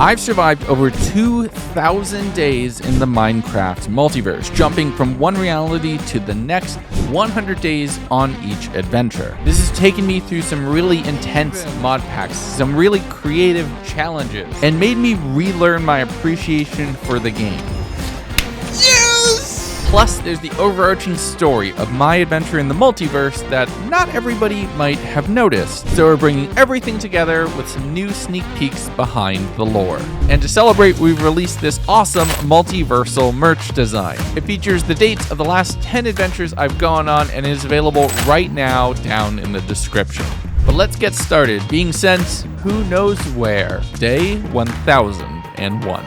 I've survived over 2,000 days in the Minecraft multiverse, jumping from one reality to the next, 100 days on each adventure. This has taken me through some really intense mod packs, some really creative challenges, and made me relearn my appreciation for the game. Plus, there's the overarching story of my adventure in the multiverse that not everybody might have noticed. So we're bringing everything together with some new sneak peeks behind the lore. And to celebrate, we've released this awesome multiversal merch design. It features the dates of the last 10 adventures I've gone on and is available right now down in the description. But let's get started, being sent who knows where. Day 1001.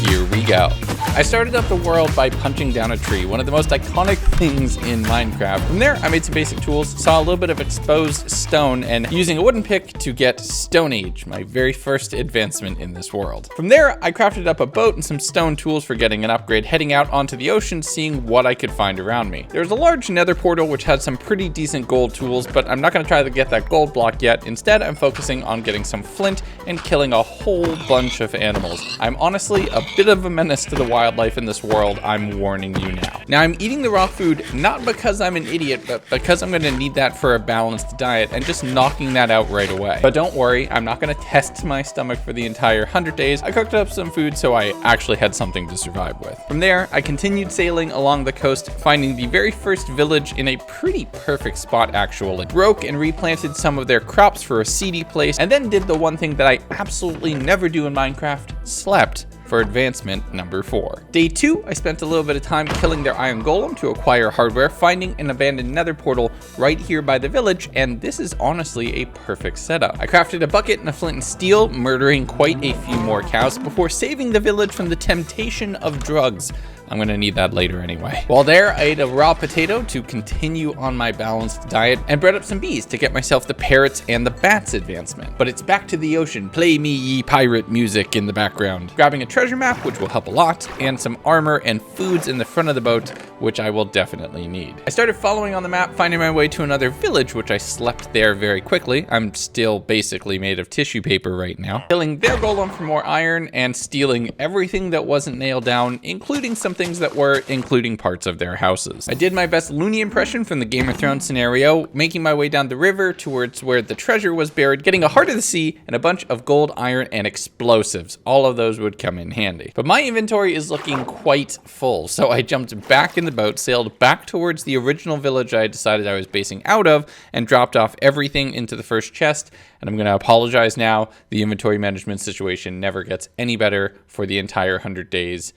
Here we go. I started up the world by punching down a tree, one of the most iconic things in Minecraft. From there, I made some basic tools, saw a little bit of exposed stone, and using a wooden pick to get Stone Age, my very first advancement in this world. From there, I crafted up a boat and some stone tools for getting an upgrade, heading out onto the ocean, seeing what I could find around me. There's a large nether portal which had some pretty decent gold tools, but I'm not going to try to get that gold block yet. Instead, I'm focusing on getting some flint and killing a whole bunch of animals. I'm honestly a bit of a menace to the wildlife in this world, I'm warning you now. Now, I'm eating the raw food not because I'm an idiot, but because I'm going to need that for a balanced diet and just knocking that out right away. But don't worry, I'm not going to test my stomach for the entire 100 days. I cooked up some food so I actually had something to survive with. From there, I continued sailing along the coast, finding the very first village in a pretty perfect spot actually. Broke and replanted some of their crops for a seedy place, and then did the one thing that I absolutely never do in Minecraft, slept for advancement number 4. Day 2, I spent a little bit of time killing their iron golem to acquire hardware, finding an abandoned nether portal right here by the village, and this is honestly a perfect setup. I crafted a bucket and a flint and steel, murdering quite a few more cows before saving the village from the temptation of drugs. I'm gonna need that later anyway. While there, I ate a raw potato to continue on my balanced diet and bred up some bees to get myself the parrots and the bats advancement. But it's back to the ocean. Play me ye pirate music in the background. Grabbing a treasure map, which will help a lot, and some armor and foods in the front of the boat, which I will definitely need. I started following on the map, finding my way to another village, which I slept there very quickly. I'm still basically made of tissue paper right now. Killing their golem for more iron and stealing everything that wasn't nailed down, including some things that were, including parts of their houses. I did my best loony impression from the Game of Thrones scenario, making my way down the river towards where the treasure was buried, getting a heart of the sea and a bunch of gold, iron, and explosives. All of those would come in handy. But my inventory is looking quite full, so I jumped back in the boat, sailed back towards the original village I decided I was basing out of, and dropped off everything into the first chest. And I'm gonna apologize now. The inventory management situation never gets any better for the entire 100 days.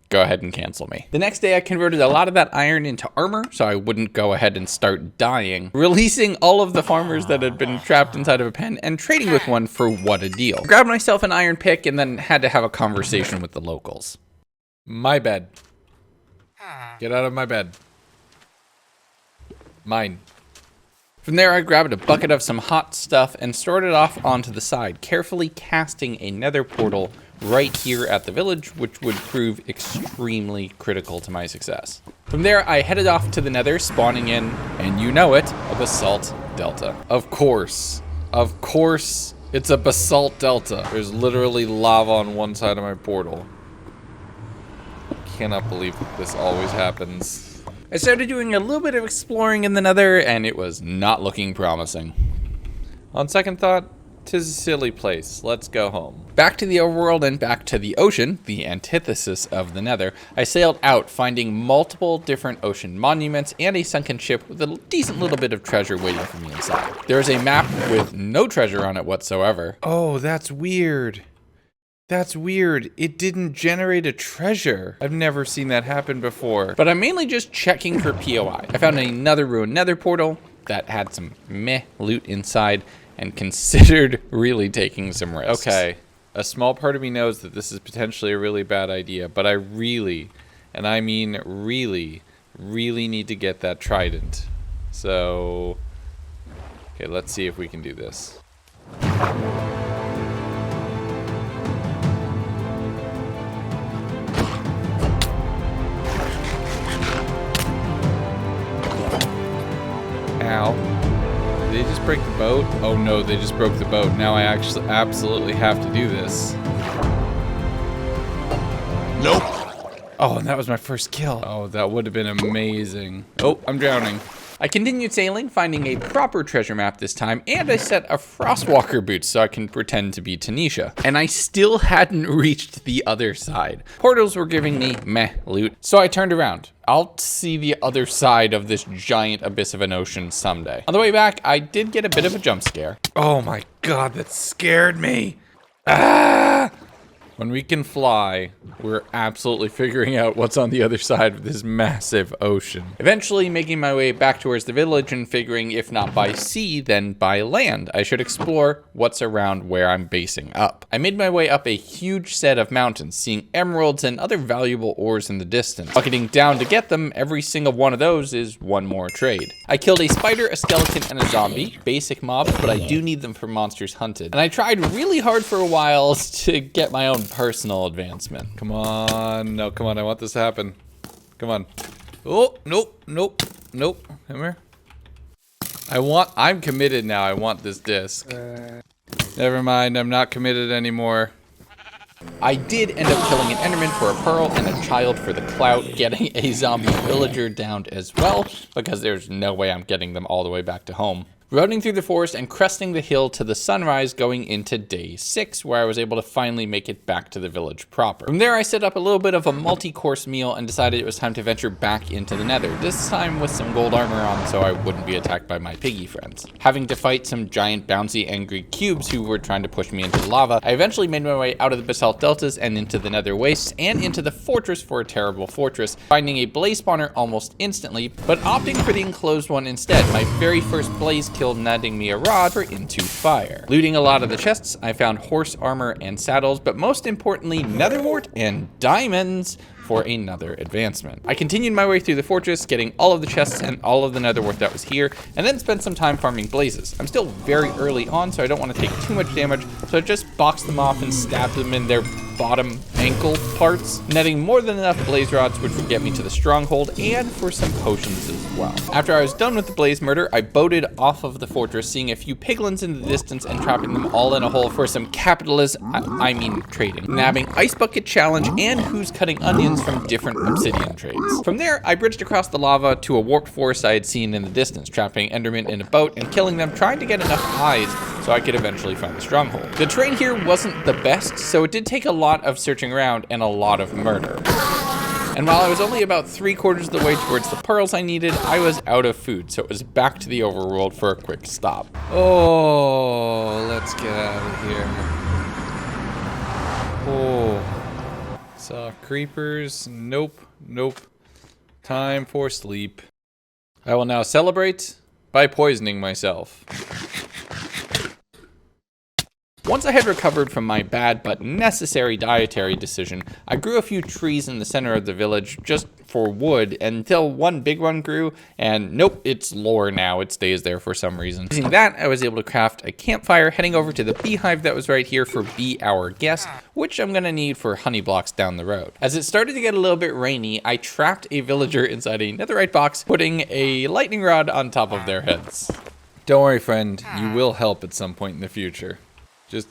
Go ahead and cancel me. The next day, I converted a lot of that iron into armor so I wouldn't go ahead and start dying, releasing all of the farmers that had been trapped inside of a pen and trading with one for what a deal. Grabbed myself an iron pick and then had to have a conversation with the locals. My bed. Get out of my bed. Mine. From there, I grabbed a bucket of some hot stuff and stored it off onto the side, carefully casting a nether portal right here at the village, which would prove extremely critical to my success. From there, I headed off to the nether, spawning in, and you know it, a basalt delta. Of course, it's a basalt delta. There's literally lava on one side of my portal. Cannot believe this always happens. I started doing a little bit of exploring in the nether, and it was not looking promising. On second thought, 'tis a silly place. Let's go home. Back to the overworld and back to the ocean, the antithesis of the nether, I sailed out, finding multiple different ocean monuments and a sunken ship with a decent little bit of treasure waiting for me inside. There's a map with no treasure on it whatsoever. Oh, that's weird. That's weird. It didn't generate a treasure. I've never seen that happen before. But I'm mainly just checking for POI. I found another ruined nether portal that had some meh loot inside and considered really taking some risks. Okay, a small part of me knows that this is potentially a really bad idea, but I really, and I mean really, really need to get that trident. So, okay, let's see if we can do this. Ow. Did they just break the boat? Oh no, they just broke the boat. Now I actually absolutely have to do this. Nope. Oh, and that was my first kill. Oh, that would have been amazing. Oh, I'm drowning. I continued sailing, finding a proper treasure map this time, and I set a Frostwalker boots so I can pretend to be Tanisha. And I still hadn't reached the other side. Portals were giving me meh loot, so I turned around. I'll see the other side of this giant abyss of an ocean someday. On the way back, I did get a bit of a jump scare. Oh my god, that scared me. Ah! When we can fly, we're absolutely figuring out what's on the other side of this massive ocean. Eventually making my way back towards the village and figuring if not by sea, then by land, I should explore what's around where I'm basing up. I made my way up a huge set of mountains, seeing emeralds and other valuable ores in the distance. Bucketing down to get them, every single one of those is one more trade. I killed a spider, a skeleton, and a zombie, basic mobs, but I do need them for monsters hunted. And I tried really hard for a while to get my own personal advancement. Come on, no, come on, I want this to happen. Come on. Oh, nope, nope, nope, come here. I'm committed now, I want this disc. Never mind, I'm not committed anymore. I did end up killing an enderman for a pearl and a child for the clout, getting a zombie villager downed as well, because there's no way I'm getting them all the way back to home. Roading through the forest and cresting the hill to the sunrise, going into day 6, where I was able to finally make it back to the village proper. From there, I set up a little bit of a multi-course meal and decided it was time to venture back into the Nether, this time with some gold armor on so I wouldn't be attacked by my piggy friends. Having to fight some giant bouncy angry cubes who were trying to push me into the lava, I eventually made my way out of the basalt deltas and into the Nether wastes and into the fortress for a terrible fortress, finding a blaze spawner almost instantly, but opting for the enclosed one instead. My very first blaze kill netting me a rod for into fire. Looting a lot of the chests, I found horse armor and saddles, but most importantly, netherwort and diamonds for another advancement. I continued my way through the fortress, getting all of the chests and all of the netherwort that was here, and then spent some time farming blazes. I'm still very early on, so I don't want to take too much damage, so I just boxed them off and stabbed them in their bottom ankle parts, netting more than enough blaze rods, which would get me to the stronghold and for some potions as well. After I was done with the blaze murder, I boated off of the fortress, seeing a few piglins in the distance and trapping them all in a hole for some I mean trading, nabbing ice bucket challenge and who's cutting onions from different obsidian trades. From there, I bridged across the lava to a warped forest I had seen in the distance, trapping endermen in a boat and killing them, trying to get enough eyes so I could eventually find the stronghold. The terrain here wasn't the best, so it did take a lot of searching around and a lot of murder. And while I was only about 3/4 of the way towards the pearls I needed, I was out of food, so it was back to the overworld for a quick stop. Oh, let's get out of here. Oh, saw creepers. Nope, nope. Time for sleep. I will now celebrate by poisoning myself. Once I had recovered from my bad but necessary dietary decision, I grew a few trees in the center of the village just for wood until one big one grew, and nope, it's lore now. It stays there for some reason. Using that, I was able to craft a campfire, heading over to the beehive that was right here for Be Our Guest, which I'm gonna need for honey blocks down the road. As it started to get a little bit rainy, I trapped a villager inside a netherite box, putting a lightning rod on top of their heads. Don't worry, friend, you will help at some point in the future. Just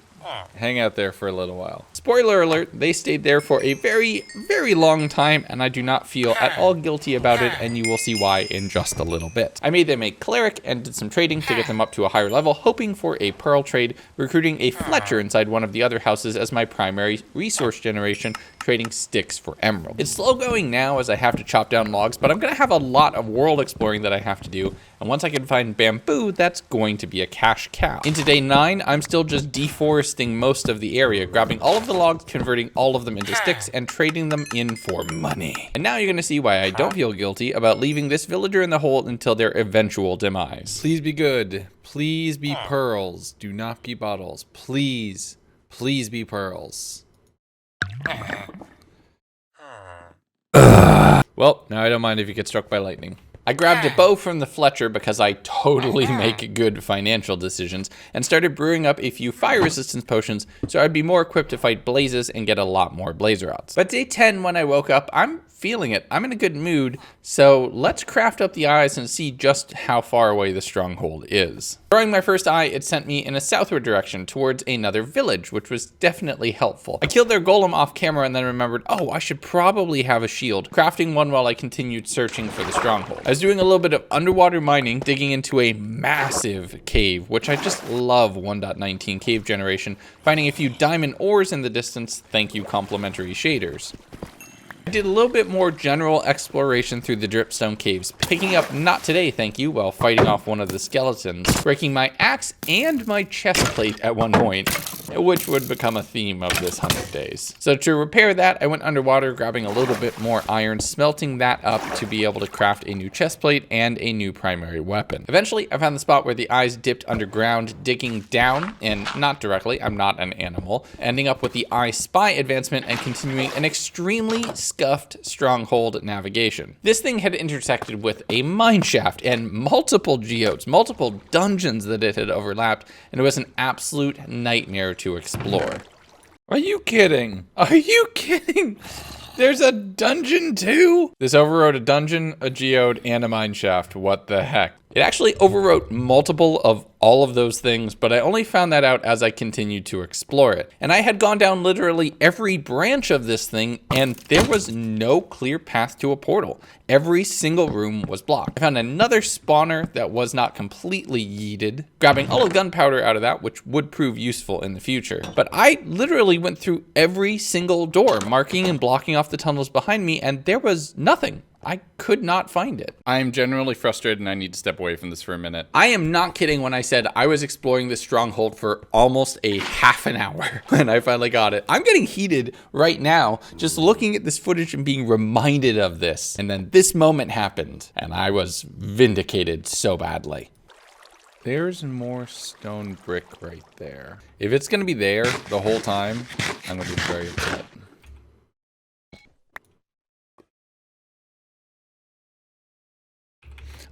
hang out there for a little while. Spoiler alert, they stayed there for a very, very long time, and I do not feel at all guilty about it, and you will see why in just a little bit. I made them a cleric and did some trading to get them up to a higher level, hoping for a pearl trade, recruiting a Fletcher inside one of the other houses as my primary resource generation, trading sticks for emerald. It's slow going now as I have to chop down logs, but I'm gonna have a lot of world exploring that I have to do, and once I can find bamboo, that's going to be a cash cow. Into day 9, I'm still just deforesting most of the area, grabbing all of the logs, converting all of them into sticks, and trading them in for money. And now you're gonna see why I don't feel guilty about leaving this villager in the hole until their eventual demise. Please be good. Please be pearls. Do not be bottles. Please, please be pearls. Well, now I don't mind if you get struck by lightning. I grabbed a bow from the Fletcher because I totally make good financial decisions, and started brewing up a few fire resistance potions so I'd be more equipped to fight blazes and get a lot more blaze rods. But day 10, when I woke up, I'm feeling it. I'm in a good mood, so let's craft up the eyes and see just how far away the stronghold is. Throwing my first eye, it sent me in a southward direction towards another village, which was definitely helpful. I killed their golem off camera and then remembered, oh, I should probably have a shield, crafting one while I continued searching for the stronghold. I was doing a little bit of underwater mining, digging into a massive cave, which I just love 1.19 cave generation, finding a few diamond ores in the distance, thank you complimentary shaders. I did a little bit more general exploration through the dripstone caves, picking up not today thank you while fighting off one of the skeletons, breaking my axe and my chest plate at one point, which would become a theme of this 100 days. So to repair that, I went underwater, grabbing a little bit more iron, smelting that up to be able to craft a new chest plate and a new primary weapon. Eventually, I found the spot where the eyes dipped underground, digging down, and not directly, I'm not an animal, ending up with the eye spy advancement and continuing an extremely scuffed stronghold navigation. This thing had intersected with a mine shaft and multiple geodes, multiple dungeons that it had overlapped, and it was an absolute nightmare to explore. Are you kidding? Are you kidding? There's a dungeon too? This overrode a dungeon, a geode, and a mine shaft. What the heck? It actually overwrote multiple of all of those things, but I only found that out as I continued to explore it. And I had gone down literally every branch of this thing, and there was no clear path to a portal. Every single room was blocked. I found another spawner that was not completely yeeted, grabbing all of gunpowder out of that, which would prove useful in the future. But I literally went through every single door, marking and blocking off the tunnels behind me, and there was nothing. I could not find it. I am generally frustrated and I need to step away from this for a minute. I am not kidding when I said I was exploring this stronghold for almost a half an hour when I finally got it. I'm getting heated right now just looking at this footage and being reminded of this. And then this moment happened and I was vindicated so badly. There's more stone brick right there. If it's gonna be there the whole time, I'm gonna be very upset.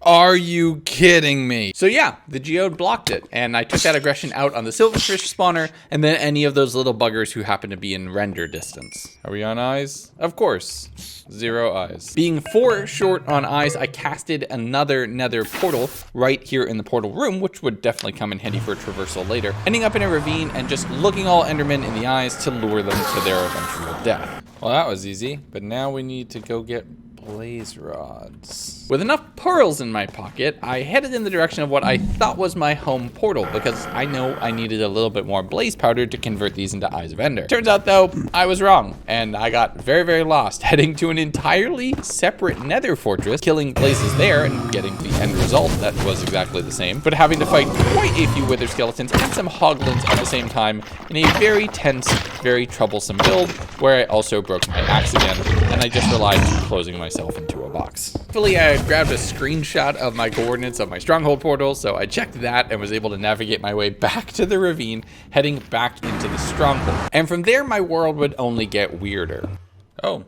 Are you kidding me? So yeah, the geode blocked it, and I took that aggression out on the silverfish spawner, and then any of those little buggers who happen to be in render distance. Are we on eyes? Of course. 0 eyes. Being 4 short on eyes, I casted another nether portal right here in the portal room, which would definitely come in handy for traversal later, ending up in a ravine and just looking all endermen in the eyes to lure them to their eventual death. Well, that was easy, but now we need to go get blaze rods. With enough pearls in my pocket, I headed in the direction of what I thought was my home portal because I know I needed a little bit more blaze powder to convert these into Eyes of Ender. Turns out though, I was wrong and I got very, very lost heading to an entirely separate nether fortress, killing blazes there and getting the end result that was exactly the same, but having to fight quite a few wither skeletons and some hoglins at the same time in a very tense, very troublesome build where I also broke my axe again and I just relied on closing myself into a box. Hopefully I grabbed a screenshot of my coordinates of my stronghold portal, so I checked that and was able to navigate my way back to the ravine, heading back into the stronghold. And from there, my world would only get weirder. Oh,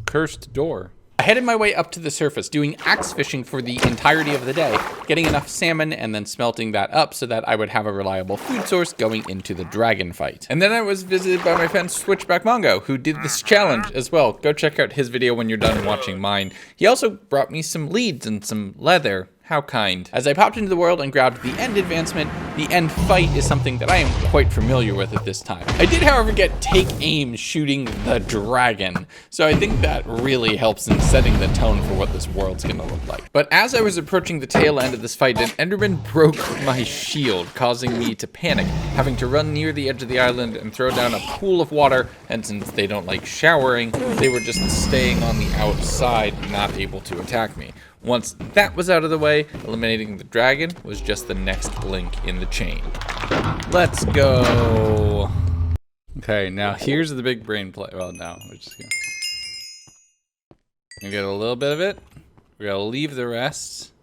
cursed door. I headed my way up to the surface, doing axe fishing for the entirety of the day, getting enough salmon and then smelting that up so that I would have a reliable food source going into the dragon fight. And then I was visited by my friend Switchback Mongo, who did this challenge as well. Go check out his video when you're done watching mine. He also brought me some leads and some leather. How kind. As I popped into the world and grabbed the end advancement, the end fight is something that I am quite familiar with at this time. I did, however, get take aim shooting the dragon, so I think that really helps in setting the tone for what this world's gonna look like. But as I was approaching the tail end of this fight, an enderman broke my shield, causing me to panic, having to run near the edge of the island and throw down a pool of water, and since they don't like showering, they were just staying on the outside, not able to attack me. Once that was out of the way, eliminating the dragon was just the next link in the chain. Let's go. Okay, now here's the big brain play. Well, no, we're just gonna get a little bit of it. We're gonna leave the rest,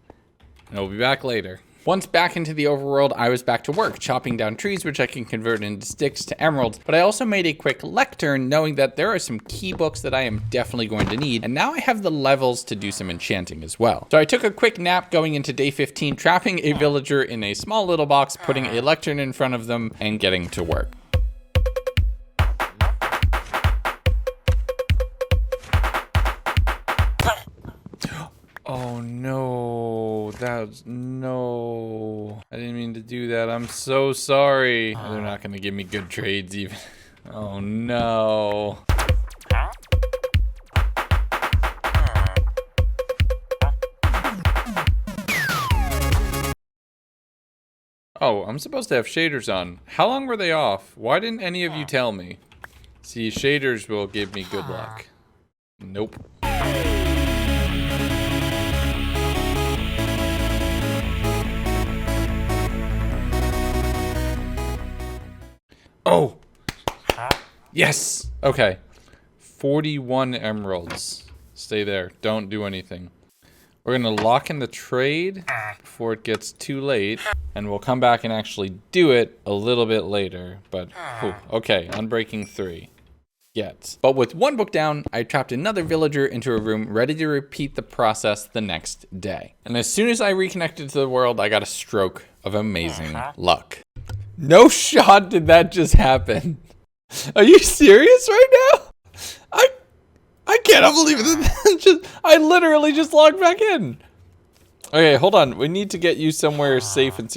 and we'll be back later. Once back into the overworld, I was back to work, chopping down trees, which I can convert into sticks to emeralds. But I also made a quick lectern, knowing that there are some key books that I am definitely going to need. And now I have the levels to do some enchanting as well. So I took a quick nap going into day 15, trapping a villager in a small little box, putting a lectern in front of them, and getting to work. Oh no, no. I didn't mean to do that. I'm so sorry. They're not gonna give me good trades even. Oh no. Oh, I'm supposed to have shaders on. How long were they off? Why didn't any of you tell me? See, shaders will give me good luck. Nope. Oh! Yes! Okay. 41 emeralds. Stay there. Don't do anything. We're gonna lock in the trade before it gets too late, and we'll come back and actually do it a little bit later. But, whew, okay, unbreaking 3. Yet. But with one book down, I trapped another villager into a room ready to repeat the process the next day. And as soon as I reconnected to the world, I got a stroke of amazing luck. No shot did that just happen. Are you serious right now? I cannot believe it. I literally just logged back in. Okay, hold on. We need to get you somewhere safe and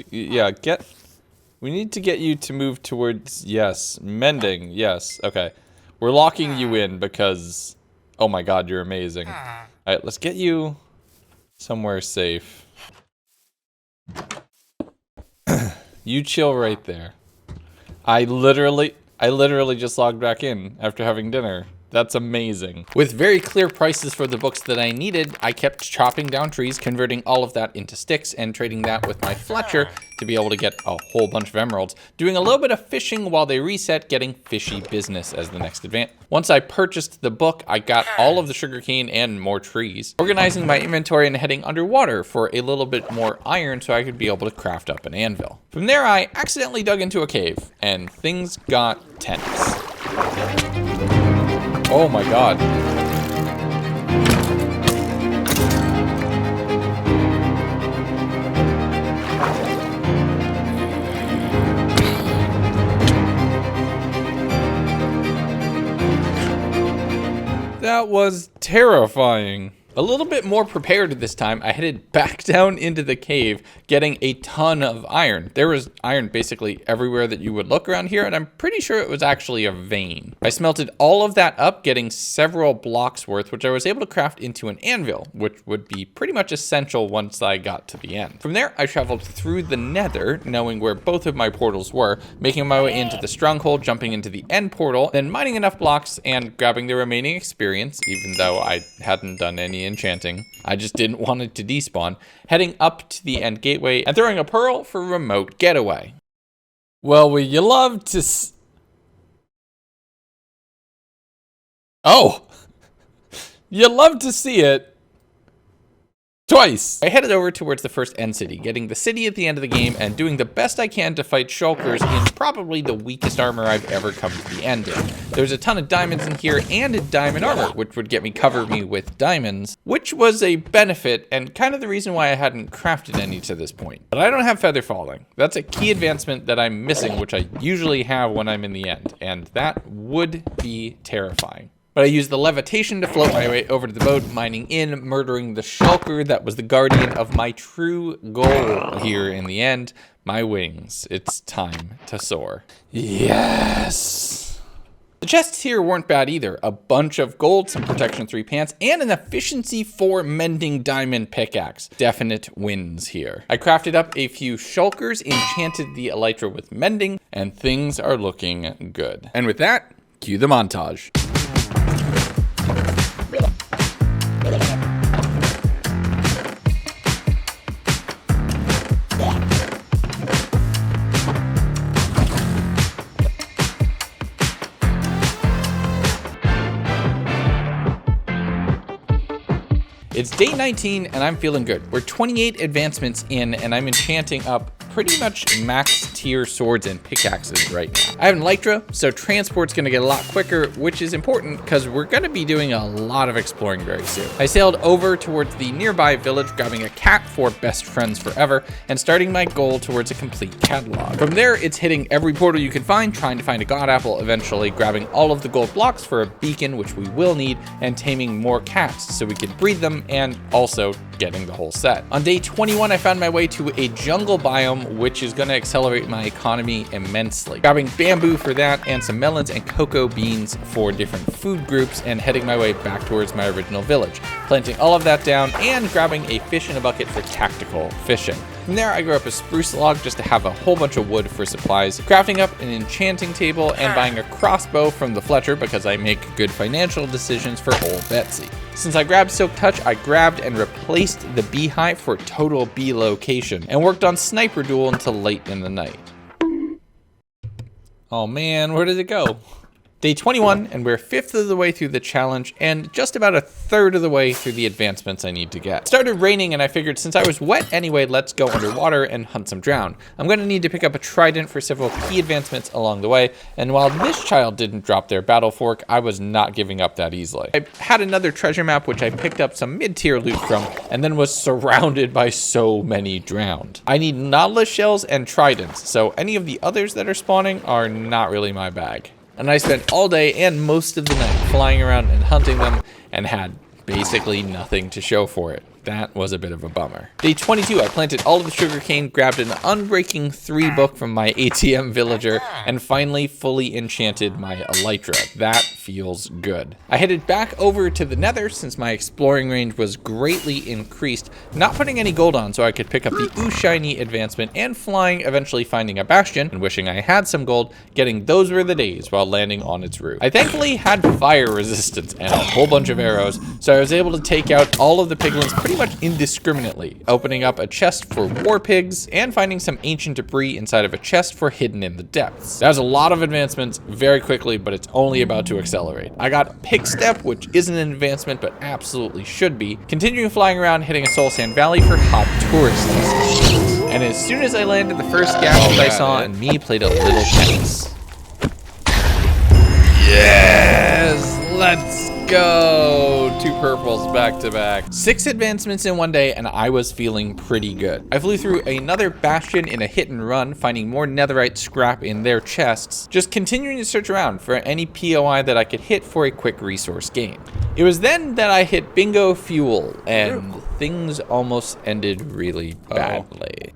we need to get you to move towards, yes, mending, yes, okay. We're locking you in because, oh my god, you're amazing. All right, let's get you somewhere safe. You chill right there. I literally just logged back in after having dinner. That's amazing. With very clear prices for the books that I needed, I kept chopping down trees, converting all of that into sticks, and trading that with my Fletcher to be able to get a whole bunch of emeralds. Doing a little bit of fishing while they reset, getting fishy business as the next advance. Once I purchased the book, I got all of the sugarcane and more trees. Organizing my inventory and heading underwater for a little bit more iron so I could be able to craft up an anvil. From there, I accidentally dug into a cave, and things got tense. Oh my god. That was terrifying. A little bit more prepared this time, I headed back down into the cave, getting a ton of iron. There was iron basically everywhere that you would look around here, and I'm pretty sure it was actually a vein. I smelted all of that up, getting several blocks worth, which I was able to craft into an anvil, which would be pretty much essential once I got to the end. From there, I traveled through the Nether, knowing where both of my portals were, making my way into the stronghold, jumping into the end portal, then mining enough blocks and grabbing the remaining experience, even though I hadn't done any enchanting. I just didn't want it to despawn, heading up to the end gateway and throwing a pearl for remote getaway. Well, would you love to Oh! You love to see it. Twice! I headed over towards the first end city, getting the city at the end of the game and doing the best I can to fight shulkers in probably the weakest armor I've ever come to the end in. There's a ton of diamonds in here and a diamond armor, which would cover me with diamonds, which was a benefit and kind of the reason why I hadn't crafted any to this point. But I don't have feather falling. That's a key advancement that I'm missing, which I usually have when I'm in the end, and that would be terrifying. But I used the levitation to float my way over to the boat, mining in, murdering the shulker that was the guardian of my true goal here in the end, my wings. It's time to soar. Yes! The chests here weren't bad either. A bunch of gold, some protection 3 pants, and an efficiency 4 mending diamond pickaxe. Definite wins here. I crafted up a few shulkers, enchanted the elytra with mending, and things are looking good. And with that, cue the montage. It's day 19 and I'm feeling good. We're 28 advancements in and I'm enchanting up pretty much max tier swords and pickaxes right now. I have an elytra, so transport's gonna get a lot quicker, which is important because we're gonna be doing a lot of exploring very soon. I sailed over towards the nearby village, grabbing a cat for best friends forever, and starting my goal towards a complete catalog. From there, it's hitting every portal you can find, trying to find a god apple, eventually grabbing all of the gold blocks for a beacon, which we will need, and taming more cats so we can breed them, and also getting the whole set. On day 21, I found my way to a jungle biome, which is going to accelerate my economy immensely. Grabbing bamboo for that and some melons and cocoa beans for different food groups and heading my way back towards my original village. Planting all of that down and grabbing a fish in a bucket for tactical fishing. From there, I grew up a spruce log just to have a whole bunch of wood for supplies, crafting up an enchanting table and buying a crossbow from the Fletcher because I make good financial decisions for old Betsy. Since I grabbed Silk Touch, I grabbed and replaced the beehive for total bee location and worked on Sniper Duel until late in the night. Oh man, where did it go? Day 21, and we're 1/5 of the way through the challenge and just about 1/3 of the way through the advancements I need to get. It started raining and I figured since I was wet anyway, let's go underwater and hunt some drown. I'm gonna need to pick up a trident for several key advancements along the way, and while this child didn't drop their battle fork, I was not giving up that easily. I had another treasure map which I picked up some mid-tier loot from, and then was surrounded by so many drowned. I need nautilus shells and tridents, so any of the others that are spawning are not really my bag. And I spent all day and most of the night flying around and hunting them and had basically nothing to show for it. That was a bit of a bummer. Day 22, I planted all of the sugarcane, grabbed an Unbreaking 3 book from my ATM villager, and finally fully enchanted my elytra. That feels good. I headed back over to the Nether since my exploring range was greatly increased, not putting any gold on so I could pick up the Ooh Shiny advancement and flying, eventually finding a bastion and wishing I had some gold. Getting those were the days while landing on its roof. I thankfully had fire resistance and a whole bunch of arrows, so I was able to take out all of the piglins pretty much indiscriminately, opening up a chest for war pigs and finding some ancient debris inside of a chest for hidden in the depths. That was a lot of advancements very quickly, but it's only about to accelerate. I got Pig Step, which isn't an advancement, but absolutely should be. Continuing flying around, hitting a Soul Sand Valley for hot tourist destinations. And as soon as I landed, the first gashes I saw and me played a little tennis. Yes, let's go. 2 purples back to back. 6 advancements in one day and I was feeling pretty good. I flew through another bastion in a hit and run, finding more netherite scrap in their chests, just continuing to search around for any POI that I could hit for a quick resource gain. It was then that I hit bingo fuel and things almost ended really badly.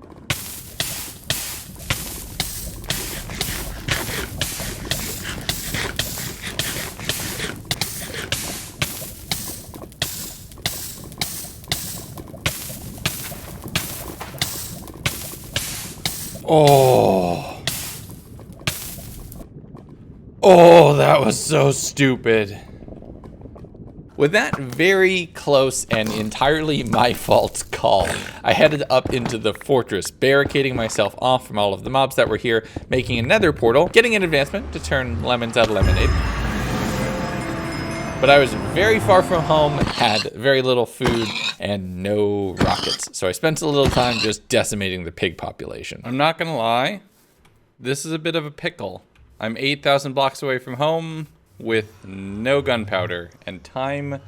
Oh, that was so stupid. With that very close and entirely my fault call, I headed up into the fortress, barricading myself off from all of the mobs that were here, making a nether portal, getting an advancement to turn lemons out of lemonade. But I was very far from home, had very little food, and no rockets. So I spent a little time just decimating the pig population. I'm not gonna lie, this is a bit of a pickle. I'm 8,000 blocks away from home with no gunpowder, and time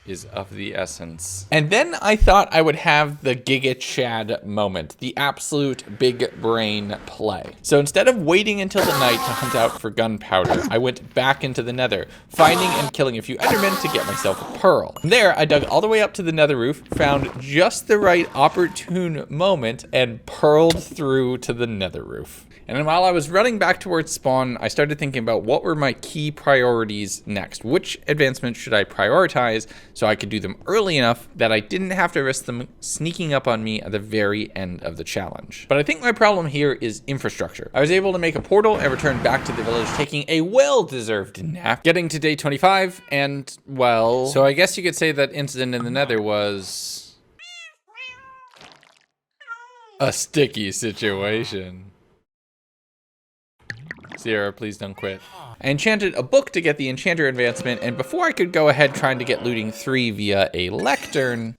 is of the essence. And then I thought I would have the Giga Chad moment, the absolute big brain play. So instead of waiting until the night to hunt out for gunpowder, I went back into the Nether, finding and killing a few Endermen to get myself a pearl. From there, I dug all the way up to the Nether roof, found just the right opportune moment, and pearled through to the Nether roof. And while I was running back towards spawn, I started thinking about what were my key priorities next. Which advancements should I prioritize so I could do them early enough that I didn't have to risk them sneaking up on me at the very end of the challenge. But I think my problem here is infrastructure. I was able to make a portal and return back to the village, taking a well-deserved nap, getting to day 25, and, well, so I guess you could say that incident in the Nether was a sticky situation. Seer, please don't quit. I enchanted a book to get the enchanter advancement, and before I could go ahead trying to get looting 3 via a lectern...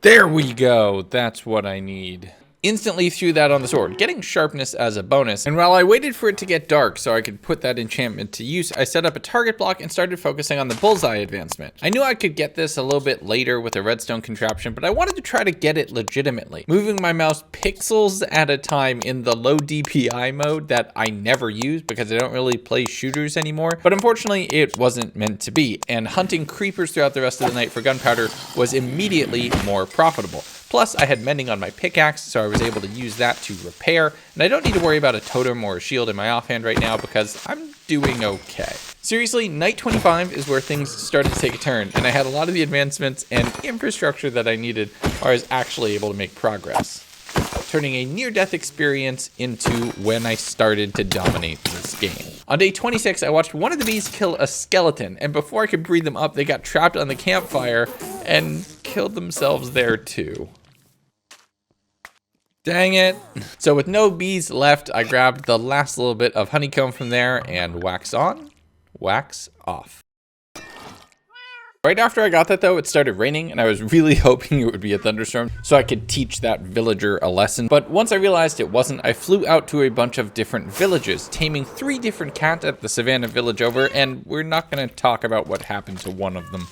There we go, that's what I need. Instantly threw that on the sword, getting sharpness as a bonus. And while I waited for it to get dark so I could put that enchantment to use, I set up a target block and started focusing on the bullseye advancement. I knew I could get this a little bit later with a redstone contraption, but I wanted to try to get it legitimately. Moving my mouse pixels at a time in the low DPI mode that I never use because I don't really play shooters anymore. But unfortunately, it wasn't meant to be. And hunting creepers throughout the rest of the night for gunpowder was immediately more profitable. Plus, I had mending on my pickaxe, so I was able to use that to repair, and I don't need to worry about a totem or a shield in my offhand right now because I'm doing okay. Seriously, night 25 is where things started to take a turn, and I had a lot of the advancements and infrastructure that I needed, or I was actually able to make progress, turning a near-death experience into when I started to dominate this game. On day 26, I watched one of the bees kill a skeleton, and before I could breed them up, they got trapped on the campfire and killed themselves there too. Dang it. So with no bees left, I grabbed the last little bit of honeycomb from there and wax on, wax off. Right after I got that though, it started raining and I was really hoping it would be a thunderstorm so I could teach that villager a lesson. But once I realized it wasn't, I flew out to a bunch of different villages, taming 3 different cats at the Savannah village over, and we're not gonna talk about what happened to one of them.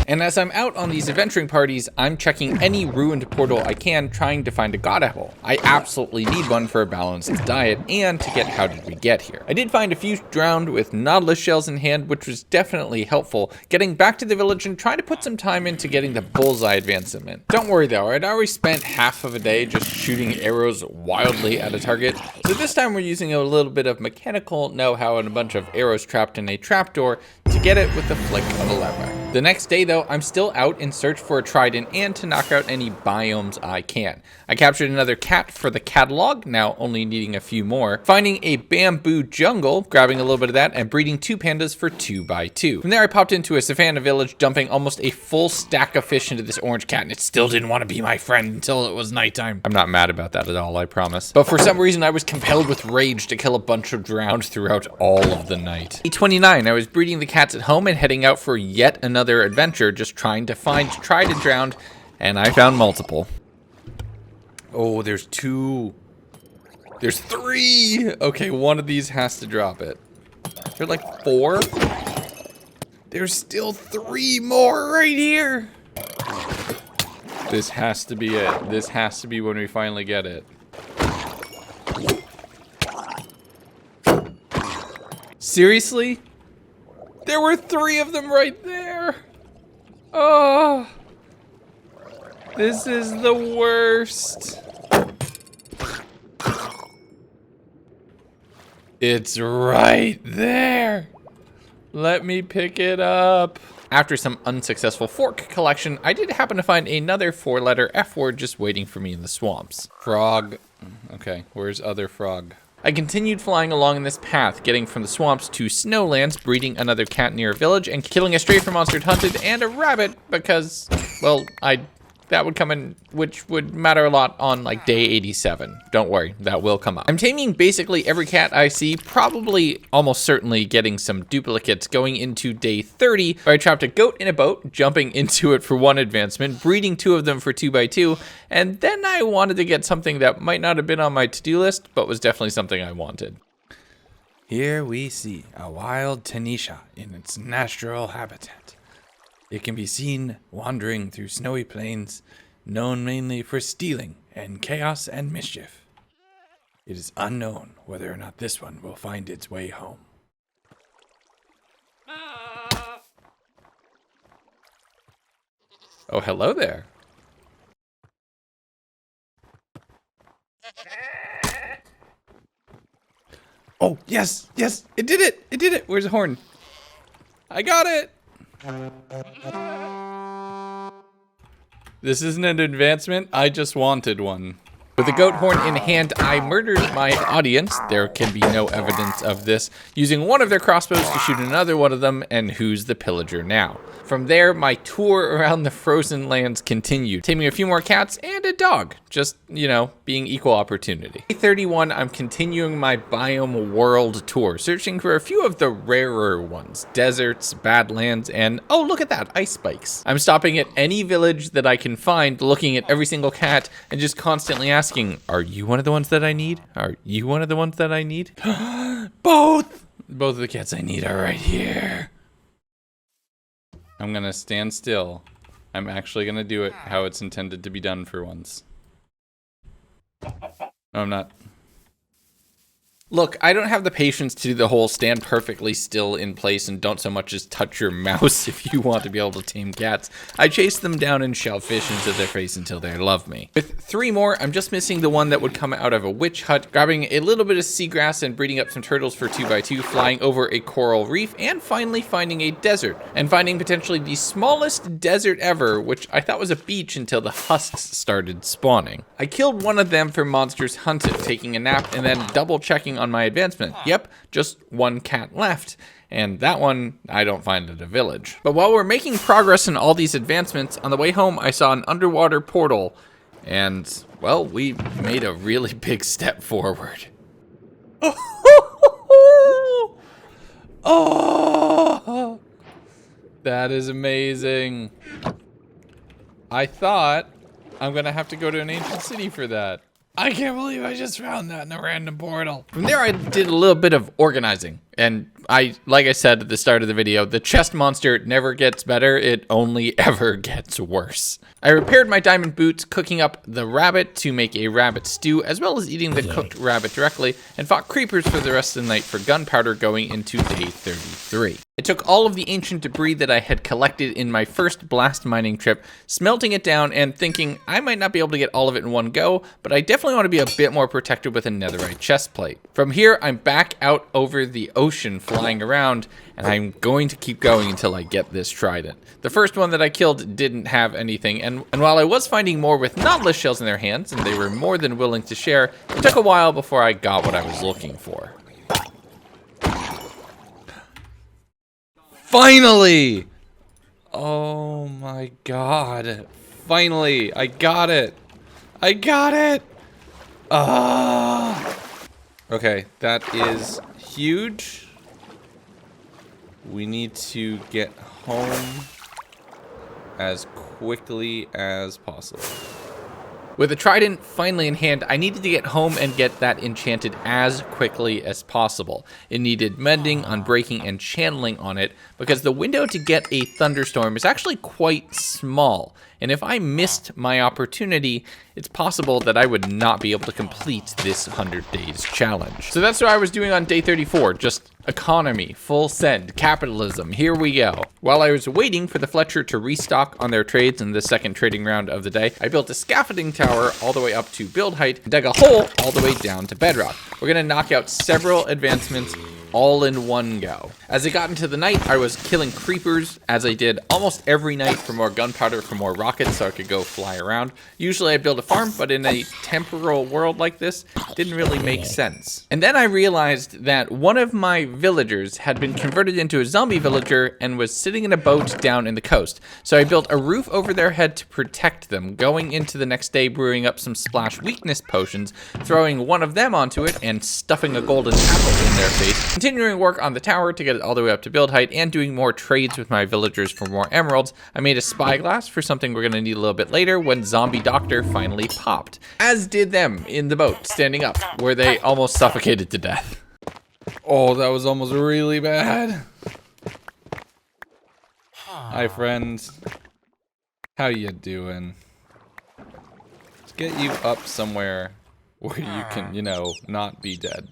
And as I'm out on these adventuring parties, I'm checking any ruined portal I can, trying to find a god apple. I absolutely need one for a balanced diet and to get how did we get here. I did find a few drowned with nautilus shells in hand, which was definitely helpful, getting back to the village and trying to put some time into getting the bullseye advancement. Don't worry though, I'd already spent half of a day just shooting arrows wildly at a target, so this time we're using a little bit of mechanical know-how and a bunch of arrows trapped in a trapdoor to get it with the flick of a lever. The next day though, I'm still out in search for a trident and to knock out any biomes I can. I captured another cat for the catalog, now only needing a few more, finding a bamboo jungle, grabbing a little bit of that, and breeding 2 pandas for 2x2. From there I popped into a Savannah village, dumping almost a full stack of fish into this orange cat, and it still didn't want to be my friend until it was nighttime. I'm not mad about that at all, I promise. But for some reason I was compelled with rage to kill a bunch of drowned throughout all of the night. Day 29, I was breeding the cats at home and heading out for yet another adventure, just trying to find tried and drowned, and I found multiple. Oh, there's 2. There's 3. Okay, one of these has to drop it. There's like 4. There's still 3 more right here. This has to be it. This has to be when we finally get it. Seriously? There were 3 of them right there. Oh, this is the worst. It's right there. Let me pick it up. After some unsuccessful fork collection, I did happen to find another 4-letter F word just waiting for me in the swamps. Frog. Okay, where's other frog? I continued flying along this path, getting from the swamps to snowlands, breeding another cat near a village, and killing a strafer monster hunted and a rabbit because, well, that would come in, which would matter a lot on like day 87. Don't worry, that will come up. I'm taming basically every cat I see, probably almost certainly getting some duplicates going into day 30, where I trapped a goat in a boat, jumping into it for 1 advancement, breeding 2 of them for 2x2, and then I wanted to get something that might not have been on my to-do list, but was definitely something I wanted. Here we see a wild Tanisha in its natural habitat. It can be seen wandering through snowy plains, known mainly for stealing and chaos and mischief. It is unknown whether or not this one will find its way home. Oh, hello there. Oh, yes, yes, it did it, it did it. Where's the horn? I got it. This isn't an advancement, I just wanted one. With the goat horn in hand, I murdered my audience. There can be no evidence of this, using one of their crossbows to shoot another one of them, and who's the pillager now? From there, my tour around the frozen lands continued, taming a few more cats and a dog, just, you know, being equal opportunity. Day 31, I'm continuing my biome world tour, searching for a few of the rarer ones, deserts, badlands, and oh, look at that, ice spikes. I'm stopping at any village that I can find, looking at every single cat, and just constantly asking, are you one of the ones that I need? Are you one of the ones that I need? Both! Both of the cats I need are right here. I'm gonna stand still. I'm actually gonna do it how it's intended to be done for once. No, I'm not. Look, I don't have the patience to do the whole stand perfectly still in place and don't so much as touch your mouse if you want to be able to tame cats. I chase them down and shell fish into their face until they love me. With 3 more, I'm just missing the one that would come out of a witch hut, grabbing a little bit of seagrass and breeding up some turtles for 2x2, flying over a coral reef, and finally finding a desert, and finding potentially the smallest desert ever, which I thought was a beach until the husks started spawning. I killed one of them for monsters hunted, taking a nap and then double checking on my advancement. Yep, just 1 cat left. And that one, I don't find at a village. But while we're making progress in all these advancements, on the way home, I saw an underwater portal. And, well, we made a really big step forward. Oh, that is amazing. I thought I'm gonna have to go to an ancient city for that. I can't believe I just found that in a random portal. From there, I did a little bit of organizing. And like I said at the start of the video, the chest monster never gets better, it only ever gets worse. I repaired my diamond boots, cooking up the rabbit to make a rabbit stew, as well as eating the cooked rabbit directly, and fought creepers for the rest of the night for gunpowder going into day 33. I took all of the ancient debris that I had collected in my first blast mining trip, smelting it down and thinking I might not be able to get all of it in one go, but I definitely want to be a bit more protected with a netherite chest plate. From here, I'm back out over the ocean flying around, and I'm going to keep going until I get this trident. The first one that I killed didn't have anything, and while I was finding more with nautilus shells in their hands, and they were more than willing to share, it took a while before I got what I was looking for. Finally! Oh my god. Finally, I got it. I got it! Okay, that is huge. We need to get home as quickly as possible. With the trident finally in hand, I needed to get home and get that enchanted as quickly as possible. It needed mending, unbreaking, and channeling on it, because the window to get a thunderstorm is actually quite small. And if I missed my opportunity, it's possible that I would not be able to complete this 100 days challenge. So that's what I was doing on day 34, just economy, full send, capitalism, here we go. While I was waiting for the Fletcher to restock on their trades in the second trading round of the day, I built a scaffolding tower all the way up to build height and dug a hole all the way down to bedrock. We're gonna knock out several advancements all in one go. As it got into the night, I was killing creepers, as I did almost every night, for more gunpowder, for more rockets, so I could go fly around. Usually I build a farm, but in a temporal world like this, didn't really make sense. And then I realized that one of my villagers had been converted into a zombie villager and was sitting in a boat down in the coast. So I built a roof over their head to protect them, going into the next day brewing up some splash weakness potions, throwing one of them onto it, and stuffing a golden apple in their face, continuing work on the tower to get it all the way up to build height, and doing more trades with my villagers for more emeralds. I made a spyglass for something we're gonna need a little bit later when Zombie Doctor finally popped. As did them in the boat, standing up, where they almost suffocated to death. Oh, that was almost really bad. Hi, friends. How you doing? Let's get you up somewhere where you can, you know, not be dead.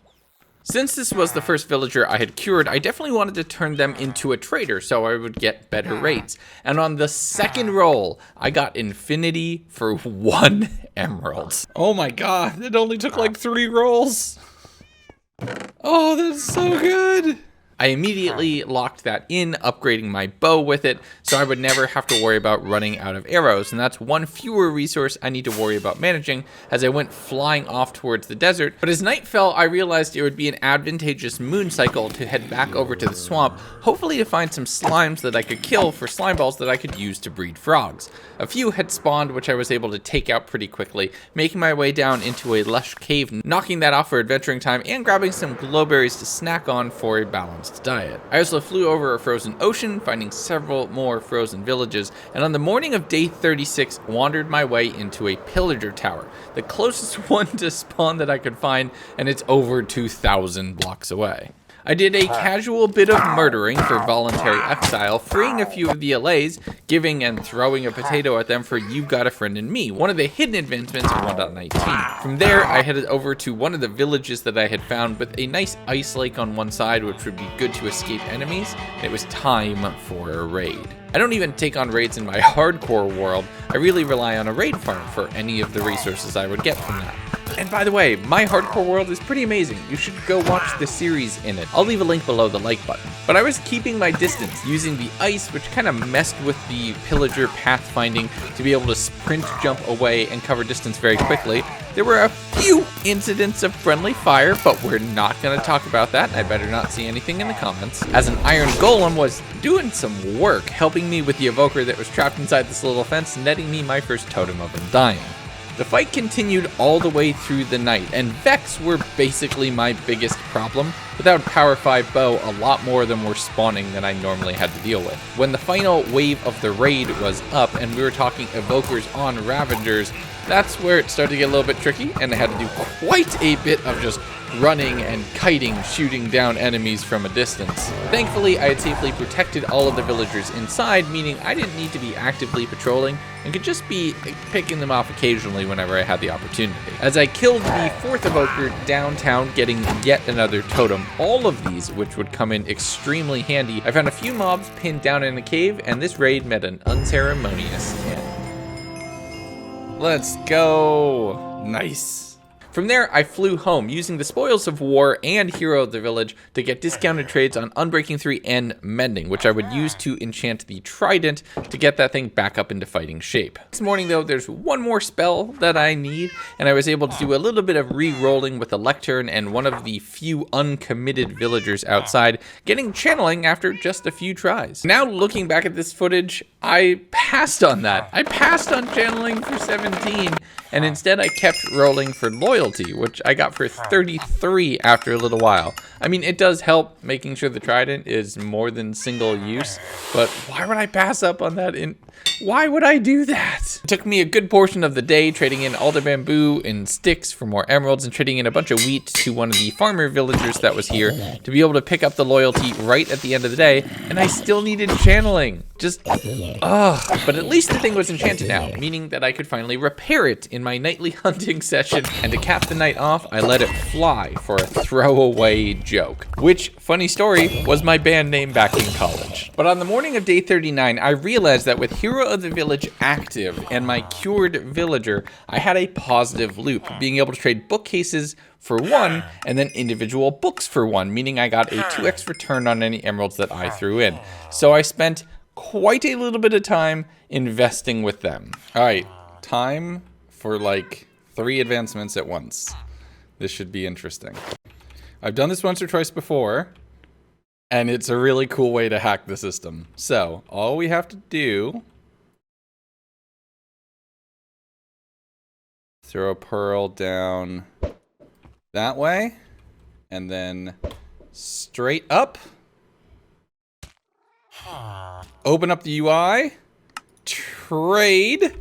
Since this was the first villager I had cured, I definitely wanted to turn them into a trader so I would get better rates. And on the second roll, I got infinity for 1 emerald. Oh my god, it only took like 3 rolls. Oh, that's so good. I immediately locked that in, upgrading my bow with it, so I would never have to worry about running out of arrows, and that's one fewer resource I need to worry about managing as I went flying off towards the desert. But as night fell, I realized it would be an advantageous moon cycle to head back over to the swamp, hopefully to find some slimes that I could kill for slime balls that I could use to breed frogs. A few had spawned, which I was able to take out pretty quickly, making my way down into a lush cave, knocking that off for adventuring time, and grabbing some glowberries to snack on for a balanced diet. I also flew over a frozen ocean, finding several more frozen villages, and on the morning of day 36, wandered my way into a pillager tower, the closest one to spawn that I could find, and it's over 2,000 blocks away. I did a casual bit of murdering for voluntary exile, freeing a few of the LAs, giving and throwing a potato at them for You Got a Friend in Me, one of the hidden advancements of 1.19. From there, I headed over to one of the villages that I had found with a nice ice lake on one side, which would be good to escape enemies, and it was time for a raid. I don't even take on raids in my hardcore world. I really rely on a raid farm for any of the resources I would get from that. And by the way, my hardcore world is pretty amazing. You should go watch the series in it. I'll leave a link below the like button. But I was keeping my distance, using the ice, which kind of messed with the pillager pathfinding to be able to sprint, jump away, and cover distance very quickly. There were a few incidents of friendly fire, but we're not going to talk about that. I better not see anything in the comments, as an iron golem was doing some work, helping me with the evoker that was trapped inside this little fence, netting me my first totem of undying. The fight continued all the way through the night, and Vex were basically my biggest problem. Without Power 5 bow, a lot more of them were spawning than I normally had to deal with. When the final wave of the raid was up, and we were talking evokers on Ravengers, that's where it started to get a little bit tricky, and I had to do quite a bit of just running and kiting, shooting down enemies from a distance. Thankfully, I had safely protected all of the villagers inside, meaning I didn't need to be actively patrolling and could just be picking them off occasionally whenever I had the opportunity. As I killed the 4th evoker downtown, getting yet another totem, all of these which would come in extremely handy, I found a few mobs pinned down in a cave, and this raid met an unceremonious end. Let's go! Nice! From there, I flew home, using the spoils of war and hero of the village to get discounted trades on Unbreaking 3 and Mending, which I would use to enchant the Trident to get that thing back up into fighting shape. This morning, though, there's one more spell that I need, and I was able to do a little bit of re-rolling with a Lectern and one of the few uncommitted villagers outside, getting channeling after just a few tries. Now, looking back at this footage, I passed on that. I passed on channeling for 17, and instead I kept rolling for loyalty, which I got for 33 after a little while. I mean, it does help making sure the Trident is more than single use, but why would I pass up on that? Why would I do that? It took me a good portion of the day trading in alder bamboo and sticks for more emeralds and trading in a bunch of wheat to one of the farmer villagers that was here to be able to pick up the loyalty right at the end of the day, and I still needed channeling. But at least the thing was enchanted now, meaning that I could finally repair it in my nightly hunting session, and to cap the night off, I let it fly for a throwaway joke, which, funny story, was my band name back in college. But on the morning of day 39, I realized that with Hero of the Village active and my cured villager, I had a positive loop, being able to trade bookcases for 1 and then individual books for 1, meaning I got a 2x return on any emeralds that I threw in. So I spent quite a little bit of time investing with them. All right, time for like 3 advancements at once. This should be interesting. I've done this once or twice before, and it's a really cool way to hack the system. So all we have to do, throw a pearl down that way, and then straight up. Open up the UI, trade,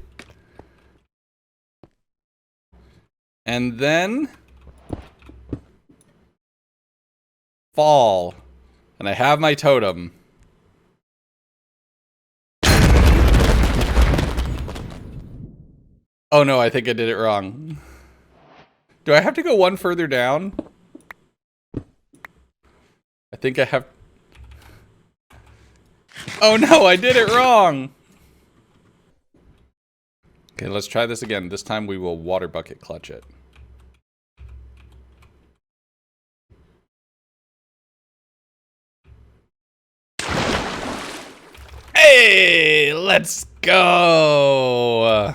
and then fall. And I have my totem. Oh no, I think I did it wrong. Do I have to go one further down? I think I have... Oh no, I did it wrong! Okay, let's try this again. This time we will water bucket clutch it. Hey, let's go.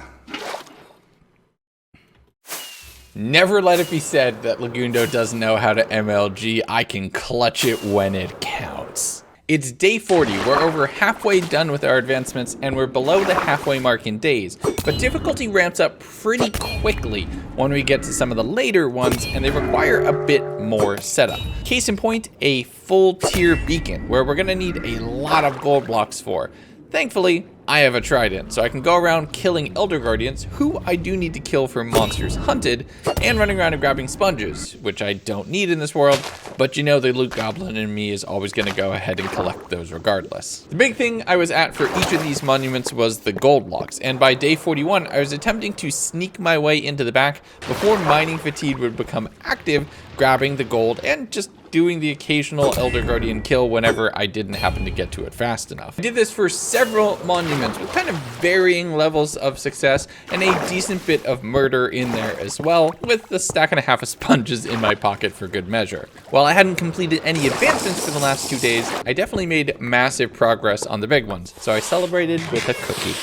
Never let it be said that Legundo doesn't know how to MLG. I can clutch it when it counts. It's day 40. We're over halfway done with our advancements, and we're below the halfway mark in days. But difficulty ramps up pretty quickly when we get to some of the later ones, and they require a bit more setup. Case in point, a full tier beacon, where we're gonna need a lot of gold blocks for. Thankfully, I have a trident, so I can go around killing Elder Guardians, who I do need to kill for monsters hunted, and running around and grabbing sponges, which I don't need in this world, but you know the loot goblin in me is always going to go ahead and collect those regardless. The big thing I was at for each of these monuments was the gold blocks, and by day 41, I was attempting to sneak my way into the back before mining fatigue would become active, grabbing the gold and just doing the occasional Elder Guardian kill whenever I didn't happen to get to it fast enough. I did this for several monuments with kind of varying levels of success and a decent bit of murder in there as well, with a stack and a half of sponges in my pocket for good measure. While I hadn't completed any advancements for the last 2 days, I definitely made massive progress on the big ones, so I celebrated with a cookie.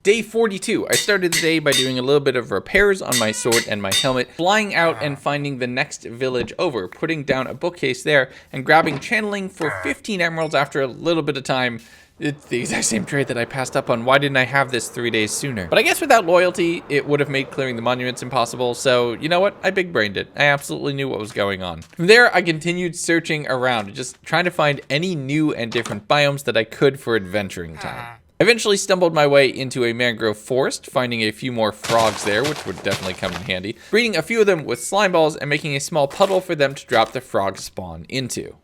Day 42, I started the day by doing a little bit of repairs on my sword and my helmet, flying out and finding the next village over, putting down a bookcase there, and grabbing channeling for 15 emeralds after a little bit of time. It's the exact same trade that I passed up on. Why didn't I have this 3 days sooner? But I guess without loyalty, it would have made clearing the monuments impossible, so you know what? I big-brained it. I absolutely knew what was going on. From there, I continued searching around, just trying to find any new and different biomes that I could for adventuring time. Eventually stumbled my way into a mangrove forest, finding a few more frogs there, which would definitely come in handy, breeding a few of them with slime balls and making a small puddle for them to drop the frog spawn into.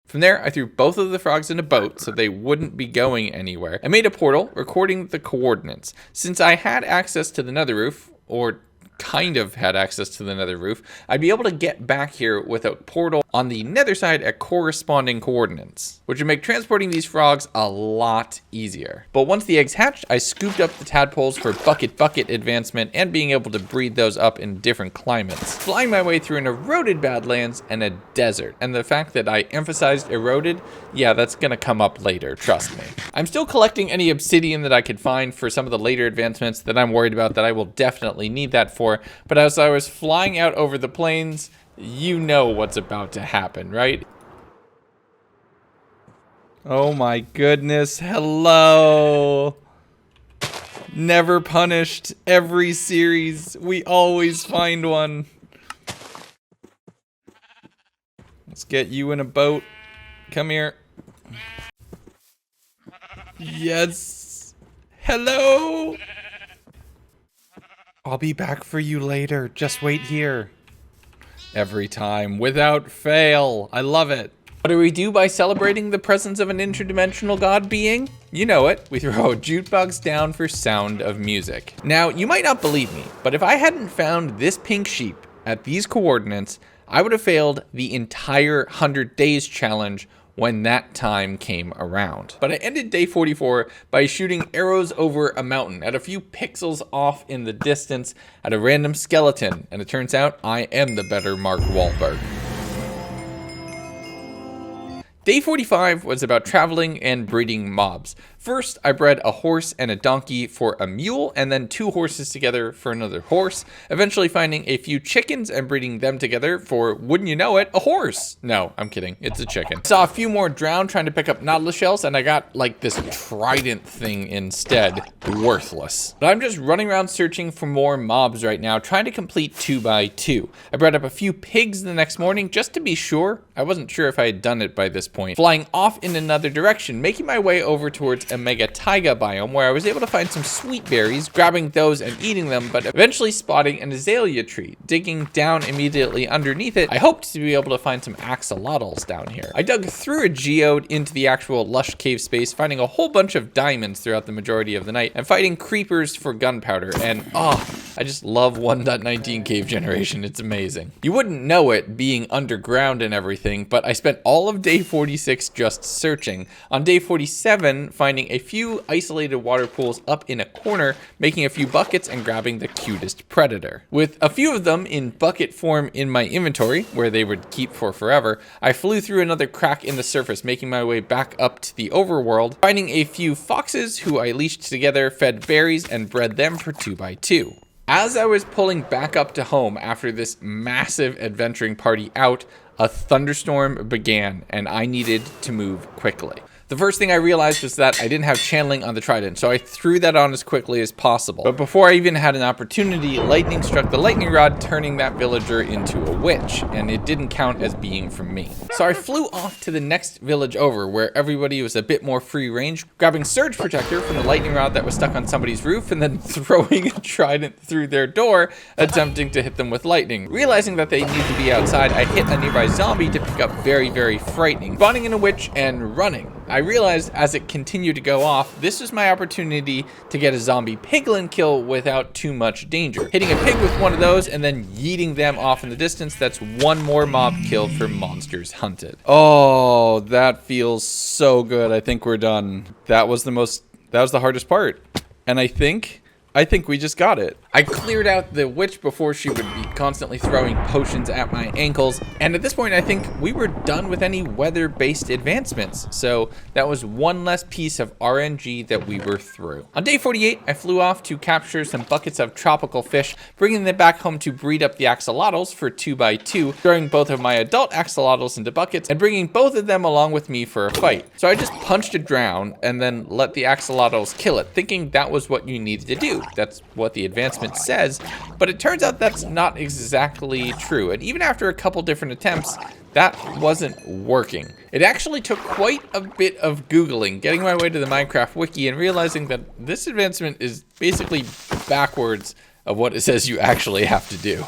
From there, I threw both of the frogs in a boat so they wouldn't be going anywhere. I made a portal, recording the coordinates. Since I had access to the nether roof, or kind of had access to the nether roof, I'd be able to get back here with a portal on the nether side at corresponding coordinates, which would make transporting these frogs a lot easier. But once the eggs hatched, I scooped up the tadpoles for bucket advancement and being able to breed those up in different climates, flying my way through an eroded badlands and a desert. And the fact that I emphasized eroded, yeah, that's gonna come up later, trust me. I'm still collecting any obsidian that I could find for some of the later advancements that I'm worried about that I will definitely need that for. But as I was flying out over the plains, you know what's about to happen, right? Oh my goodness, hello. Never punished, every series, we always find one. Let's get you in a boat. Come here. Yes. Hello. I'll be back for you later. Just wait here. Every time, without fail. I love it. What do we do by celebrating the presence of an interdimensional god being? You know it. We throw a jukebox down for Sound of Music. Now, you might not believe me, but if I hadn't found this pink sheep at these coordinates, I would have failed the entire 100 days challenge when that time came around. But I ended day 44 by shooting arrows over a mountain at a few pixels off in the distance at a random skeleton, and it turns out I am the better Mark Wahlberg. Day 45 was about traveling and breeding mobs. First, I bred a horse and a donkey for a mule, and then 2 horses together for another horse, eventually finding a few chickens and breeding them together for, wouldn't you know it, a horse. No, I'm kidding, it's a chicken. Saw a few more drown trying to pick up nautilus shells, and I got like this trident thing instead. Worthless. But I'm just running around searching for more mobs right now, trying to complete 2 by 2. I bred up a few pigs the next morning just to be sure. I wasn't sure if I had done it by this point. Flying off in another direction, making my way over towards a mega taiga biome where I was able to find some sweet berries, grabbing those and eating them, but eventually spotting an azalea tree. Digging down immediately underneath it, I hoped to be able to find some axolotls down here. I dug through a geode into the actual lush cave space, finding a whole bunch of diamonds throughout the majority of the night, and fighting creepers for gunpowder, and I just love 1.19 cave generation. It's amazing. You wouldn't know it being underground and everything, but I spent all of day 46 just searching. On day 47, finding a few isolated water pools up in a corner, making a few buckets and grabbing the cutest predator. With a few of them in bucket form in my inventory, where they would keep for forever, I flew through another crack in the surface, making my way back up to the overworld, finding a few foxes who I leashed together, fed berries, and bred them for 2x2. As I was pulling back up to home after this massive adventuring party out, a thunderstorm began, and I needed to move quickly. The first thing I realized was that I didn't have channeling on the trident, so I threw that on as quickly as possible. But before I even had an opportunity, lightning struck the lightning rod, turning that villager into a witch, and it didn't count as being from me. So I flew off to the next village over, where everybody was a bit more free range, grabbing surge protector from the lightning rod that was stuck on somebody's roof, and then throwing a trident through their door, attempting to hit them with lightning. Realizing that they need to be outside, I hit a nearby zombie to pick up very, very frightening, spawning in a witch and running. I realized as it continued to go off, this was my opportunity to get a zombie piglin kill without too much danger. Hitting a pig with one of those and then yeeting them off in the distance, that's one more mob killed for monsters hunted. Oh, that feels so good. I think we're done. That was the hardest part. And I think we just got it. I cleared out the witch before she would be constantly throwing potions at my ankles, and at this point I think we were done with any weather-based advancements, so that was one less piece of RNG that we were through. On day 48, I flew off to capture some buckets of tropical fish, bringing them back home to breed up the axolotls for 2x2, throwing both of my adult axolotls into buckets, and bringing both of them along with me for a fight. So I just punched a drown, and then let the axolotls kill it, thinking that was what you needed to do. That's what the advancement says, but it turns out that's not exactly true. And even after a couple different attempts, that wasn't working. It actually took quite a bit of Googling, getting my way to the Minecraft wiki and realizing that this advancement is basically backwards of what it says you actually have to do.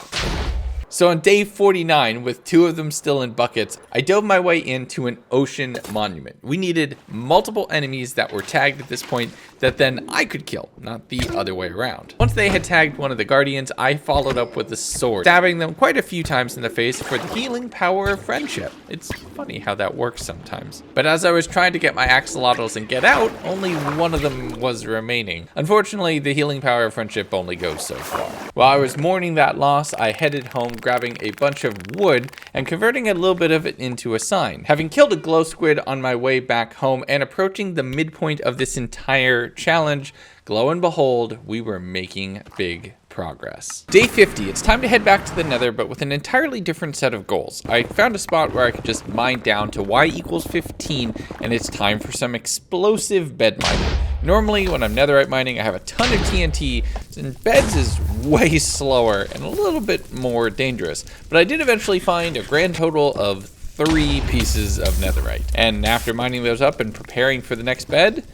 So on day 49, with two of them still in buckets, I dove my way into an ocean monument. We needed multiple enemies that were tagged at this point that then I could kill, not the other way around. Once they had tagged one of the guardians, I followed up with a sword, stabbing them quite a few times in the face for the healing power of friendship. It's funny how that works sometimes. But as I was trying to get my axolotls and get out, only one of them was remaining. Unfortunately, the healing power of friendship only goes so far. While I was mourning that loss, I headed home, grabbing a bunch of wood and converting a little bit of it into a sign. Having killed a glow squid on my way back home and approaching the midpoint of this entire challenge, lo and behold, we were making big progress. Day 50, it's time to head back to the Nether, but with an entirely different set of goals. I found a spot where I could just mine down to y equals 15, and it's time for some explosive bed mining. Normally, when I'm netherite mining, I have a ton of TNT, and beds is way slower and a little bit more dangerous. But I did eventually find a grand total of 3 pieces of netherite. And after mining those up and preparing for the next bed,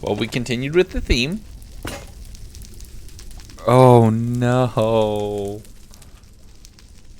well, we continued with the theme. Oh no.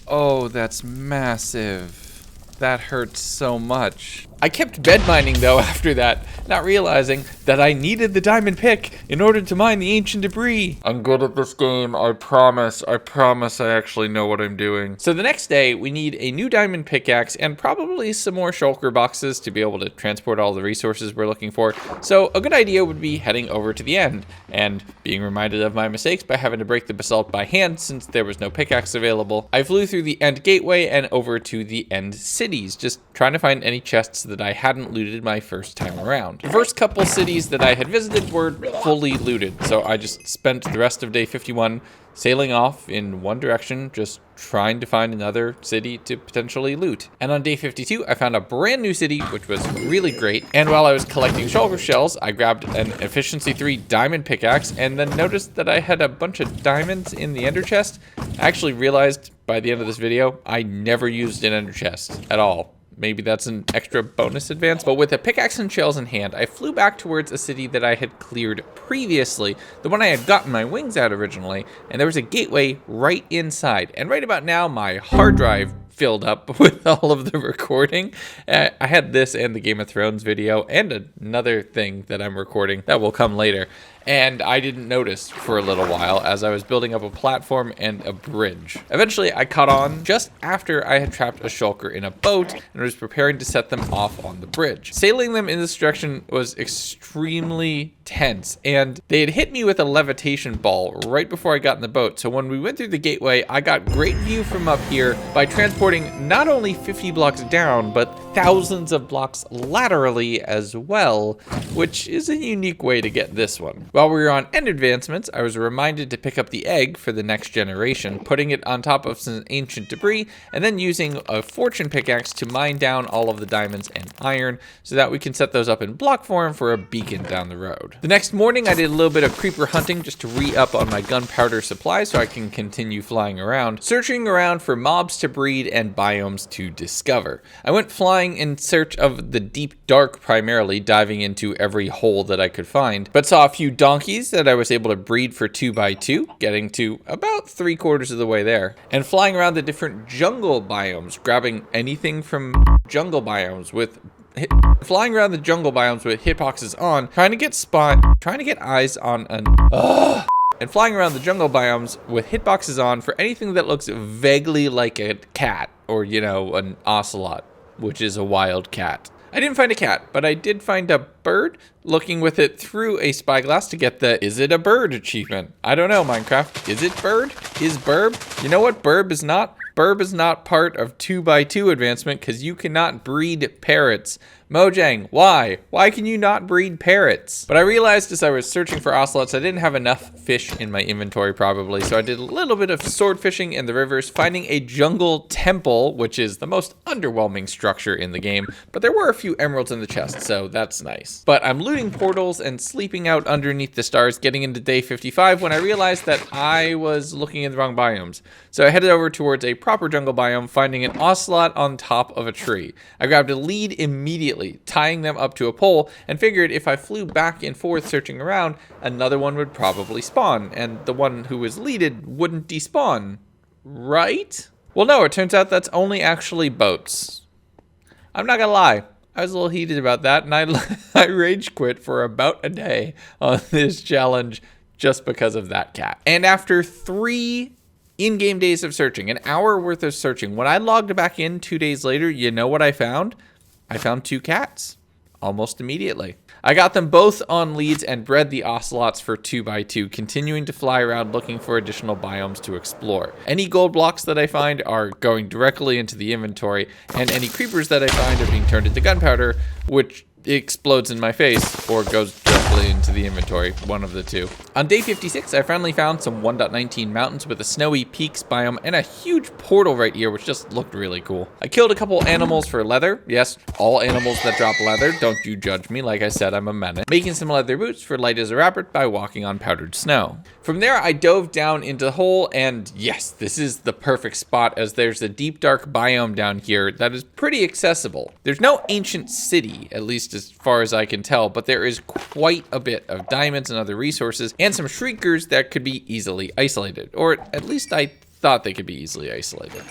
Oh, that's massive. That hurts so much. I kept bed mining though after that, not realizing that I needed the diamond pick in order to mine the ancient debris. I'm good at this game, I promise I actually know what I'm doing. So the next day, we need a new diamond pickaxe and probably some more shulker boxes to be able to transport all the resources we're looking for. So a good idea would be heading over to the end and being reminded of my mistakes by having to break the basalt by hand since there was no pickaxe available. I flew through the end gateway and over to the end cities, just trying to find any chests that I hadn't looted my first time around. The first couple cities that I had visited were fully looted, so I just spent the rest of day 51 sailing off in one direction, just trying to find another city to potentially loot. And on day 52, I found a brand new city, which was really great. And while I was collecting shulker shells, I grabbed an efficiency 3 diamond pickaxe and then noticed that I had a bunch of diamonds in the ender chest. I actually realized by the end of this video, I never used an ender chest at all. Maybe that's an extra bonus advance, but with a pickaxe and shells in hand, I flew back towards a city that I had cleared previously, the one I had gotten my wings at originally, and there was a gateway right inside. And right about now, my hard drive filled up with all of the recording. I had this and the Game of Thrones video and another thing that I'm recording that will come later. and I didn't notice for a little while as I was building up a platform and a bridge. Eventually, I caught on just after I had trapped a shulker in a boat and was preparing to set them off on the bridge. Sailing them in this direction was extremely tense, and they had hit me with a levitation ball right before I got in the boat. So when we went through the gateway, I got great view from up here by transporting not only 50 blocks down, but thousands of blocks laterally as well, which is a unique way to get this one. While we were on end advancements, I was reminded to pick up the egg for the next generation, putting it on top of some ancient debris, and then using a fortune pickaxe to mine down all of the diamonds and iron so that we can set those up in block form for a beacon down the road. The next morning, I did a little bit of creeper hunting just to re-up on my gunpowder supply so I can continue flying around, searching around for mobs to breed and biomes to discover. I went flying in search of the deep dark primarily, diving into every hole that I could find, but saw a few donkeys that I was able to breed for 2x2, getting to about 3/4 of the way there, and flying around the different jungle biomes, grabbing anything from jungle biomes with flying around the jungle biomes with hitboxes on, trying to get eyes on an and flying around the jungle biomes with hitboxes on for anything that looks vaguely like a cat or, you know, an ocelot, which is a wild cat. I didn't find a cat, but I did find a bird, looking with it through a spyglass to get the "Is it a bird" achievement. I don't know, Minecraft. Is it bird? Is burb? You know what burb is not? Burb is not part of 2x2 advancement because you cannot breed parrots. Mojang, why? Why can you not breed parrots? But I realized as I was searching for ocelots, I didn't have enough fish in my inventory probably, so I did a little bit of sword fishing in the rivers, finding a jungle temple, which is the most underwhelming structure in the game, but there were a few emeralds in the chest, so that's nice. But I'm looting portals and sleeping out underneath the stars, getting into day 55 when I realized that I was looking in the wrong biomes. So I headed over towards a proper jungle biome, finding an ocelot on top of a tree. I grabbed a lead immediately, tying them up to a pole, and figured if I flew back and forth searching around, another one would probably spawn, and the one who was leaded wouldn't despawn, right? Well, no, it turns out that's only actually boats. I'm not gonna lie, I was a little heated about that, and I rage quit for about a day on this challenge just because of that cat. And after 3 in-game days of searching, an hour worth of searching, when I logged back in 2 days later, you know what I found? I found 2 cats almost immediately. I got them both on leads and bred the ocelots for 2x2, continuing to fly around looking for additional biomes to explore. Any gold blocks that I find are going directly into the inventory, and any creepers that I find are being turned into gunpowder, which explodes in my face or goes directly into the inventory, one of the two. On day 56, I finally found some 1.19 mountains with a snowy peaks biome and a huge portal right here, which just looked really cool. I killed a couple animals for leather. Yes, all animals that drop leather, don't you judge me. Like I said, I'm a menace. Making some leather boots for light as a rabbit by walking on powdered snow. From there, I dove down into the hole, and yes, this is the perfect spot as there's a deep dark biome down here that is pretty accessible. There's no ancient city, at least as far as I can tell, but there is quite a bit of diamonds and other resources and some shriekers that could be easily isolated, or at least I thought they could be easily isolated.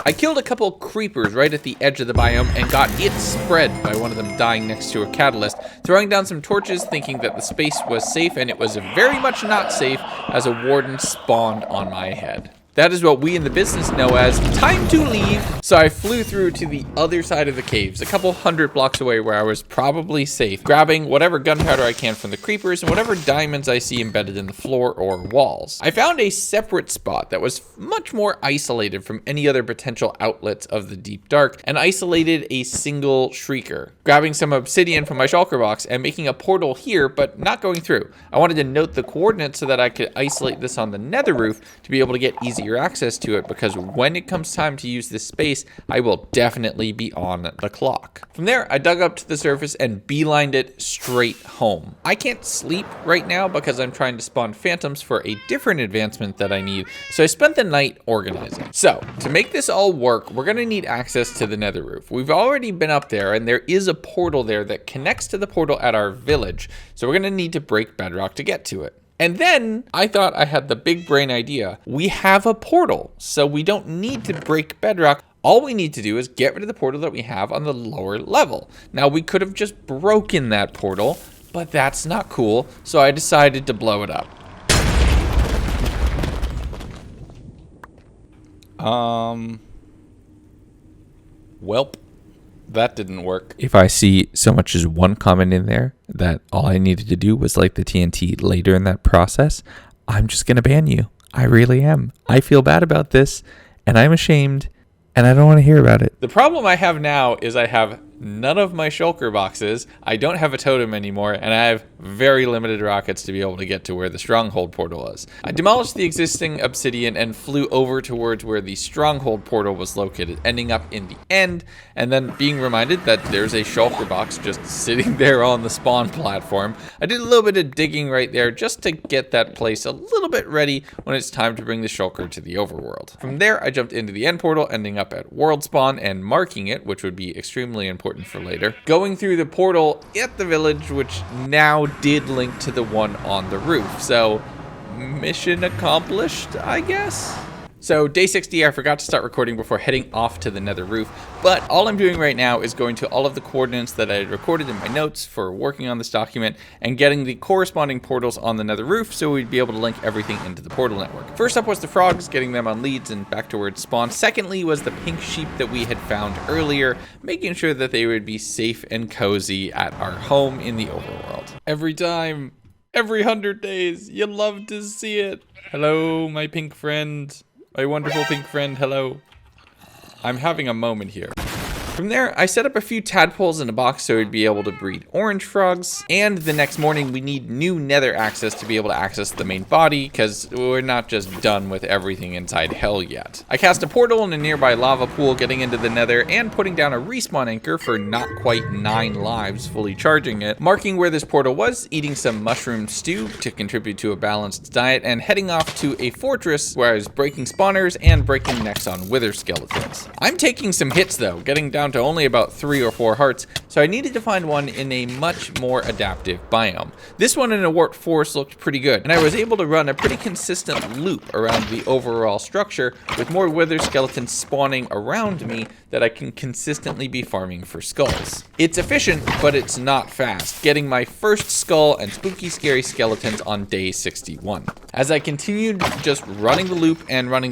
I killed a couple creepers right at the edge of the biome and got it spread by one of them dying next to a catalyst, throwing down some torches thinking that the space was safe, and it was very much not safe as a warden spawned on my head. That is what we in the business know as time to leave. So I flew through to the other side of the caves, a couple 100 blocks away where I was probably safe, grabbing whatever gunpowder I can from the creepers and whatever diamonds I see embedded in the floor or walls. I found a separate spot that was much more isolated from any other potential outlets of the deep dark and isolated a single shrieker, grabbing some obsidian from my shulker box and making a portal here, but not going through. I wanted to note the coordinates so that I could isolate this on the nether roof to be able to get easier access to it, because when it comes time to use this space, I will definitely be on the clock. From there, I dug up to the surface and beelined it straight home. I can't sleep right now because I'm trying to spawn phantoms for a different advancement that I need, so I spent the night organizing. So, to make this all work, we're gonna need access to the nether roof. We've already been up there, and there is a portal there that connects to the portal at our village, so we're gonna need to break bedrock to get to it. And then I thought I had the big brain idea. We have a portal, so we don't need to break bedrock. All we need to do is get rid of the portal that we have on the lower level. Now, we could have just broken that portal, but that's not cool, so I decided to blow it up. Welp. That didn't work. If I see so much as one comment in there that all I needed to do was light the TNT later in that process, I'm just going to ban you. I really am. I feel bad about this, and I'm ashamed, and I don't want to hear about it. The problem I have now is I have none of my shulker boxes, I don't have a totem anymore, and I have very limited rockets to be able to get to where the stronghold portal is. I demolished the existing obsidian and flew over towards where the stronghold portal was located, ending up in the end, and then being reminded that there's a shulker box just sitting there on the spawn platform. I did a little bit of digging right there just to get that place a little bit ready when it's time to bring the shulker to the overworld. From there, I jumped into the end portal, ending up at world spawn and marking it, which would be extremely important for later. Going through the portal at the village, which now did link to the one on the roof. So, mission accomplished, I guess? So day 60, I forgot to start recording before heading off to the Nether roof, but all I'm doing right now is going to all of the coordinates that I had recorded in my notes for working on this document and getting the corresponding portals on the Nether roof so we'd be able to link everything into the portal network. First up was the frogs, getting them on leads and back towards spawn. Secondly was the pink sheep that we had found earlier, making sure that they would be safe and cozy at our home in the overworld. Every time, every 100 days, you love to see it. Hello, my pink friend. My wonderful pink friend, hello. I'm having a moment here. From there, I set up a few tadpoles in a box so we'd be able to breed orange frogs. And the next morning, we need new nether access to be able to access the main body, because we're not just done with everything inside hell yet. I cast a portal in a nearby lava pool, getting into the nether, and putting down a respawn anchor for not quite 9 lives, fully charging it, marking where this portal was, eating some mushroom stew to contribute to a balanced diet, and heading off to a fortress where I was breaking spawners and breaking necks on wither skeletons. I'm taking some hits though, getting down to only about 3 or 4 hearts, so I needed to find one in a much more adaptive biome. This one in a warped forest looked pretty good, and I was able to run a pretty consistent loop around the overall structure with more wither skeletons spawning around me that I can consistently be farming for skulls. It's efficient, but it's not fast, getting my first skull and spooky scary skeletons on day 61. As I continued just running the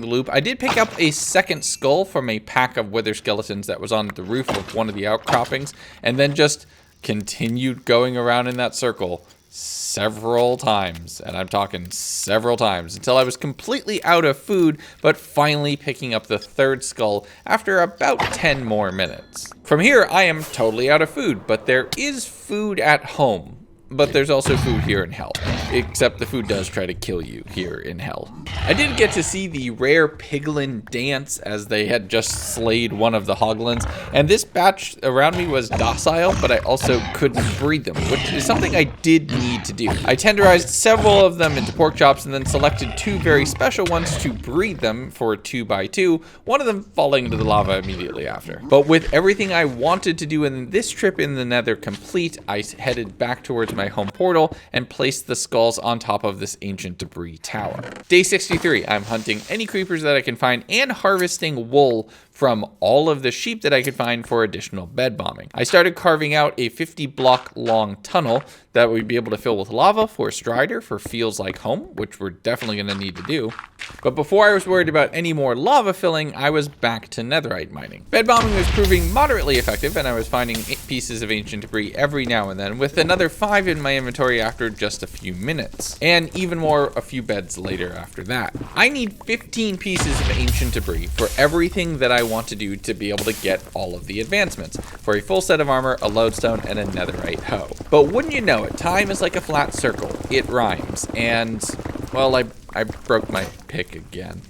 loop, I did pick up a second skull from a pack of wither skeletons that was on the roof of one of the outcroppings, and then just continued going around in that circle several times, and I'm talking several times, until I was completely out of food, but finally picking up the third skull after about 10 more minutes. From here, I am totally out of food, but there is food at home. But there's also food here in hell, except the food does try to kill you here in hell. I did get to see the rare piglin dance as they had just slayed one of the hoglins, and this batch around me was docile, but I also couldn't breed them, which is something I did need to do. I tenderized several of them into pork chops and then selected 2 very special ones to breed them for 2x2, one of them falling into the lava immediately after. But with everything I wanted to do in this trip in the Nether complete, I headed back towards my home portal and placed the skulls on top of this ancient debris tower. Day 63, I'm hunting any creepers that I can find and harvesting wool from all of the sheep that I could find for additional bed bombing. I started carving out a 50 block long tunnel that we'd be able to fill with lava for Strider for feels like home, which we're definitely going to need to do. But before I was worried about any more lava filling, I was back to netherite mining. Bed bombing was proving moderately effective, and I was finding pieces of ancient debris every now and then, with another 5 in my inventory after just a few minutes, and even more a few beds later after that. I need 15 pieces of ancient debris for everything that I want to do to be able to get all of the advancements, for a full set of armor, a lodestone, and a netherite hoe. But wouldn't you know it, time is like a flat circle. It rhymes, and, well, I broke my pick again.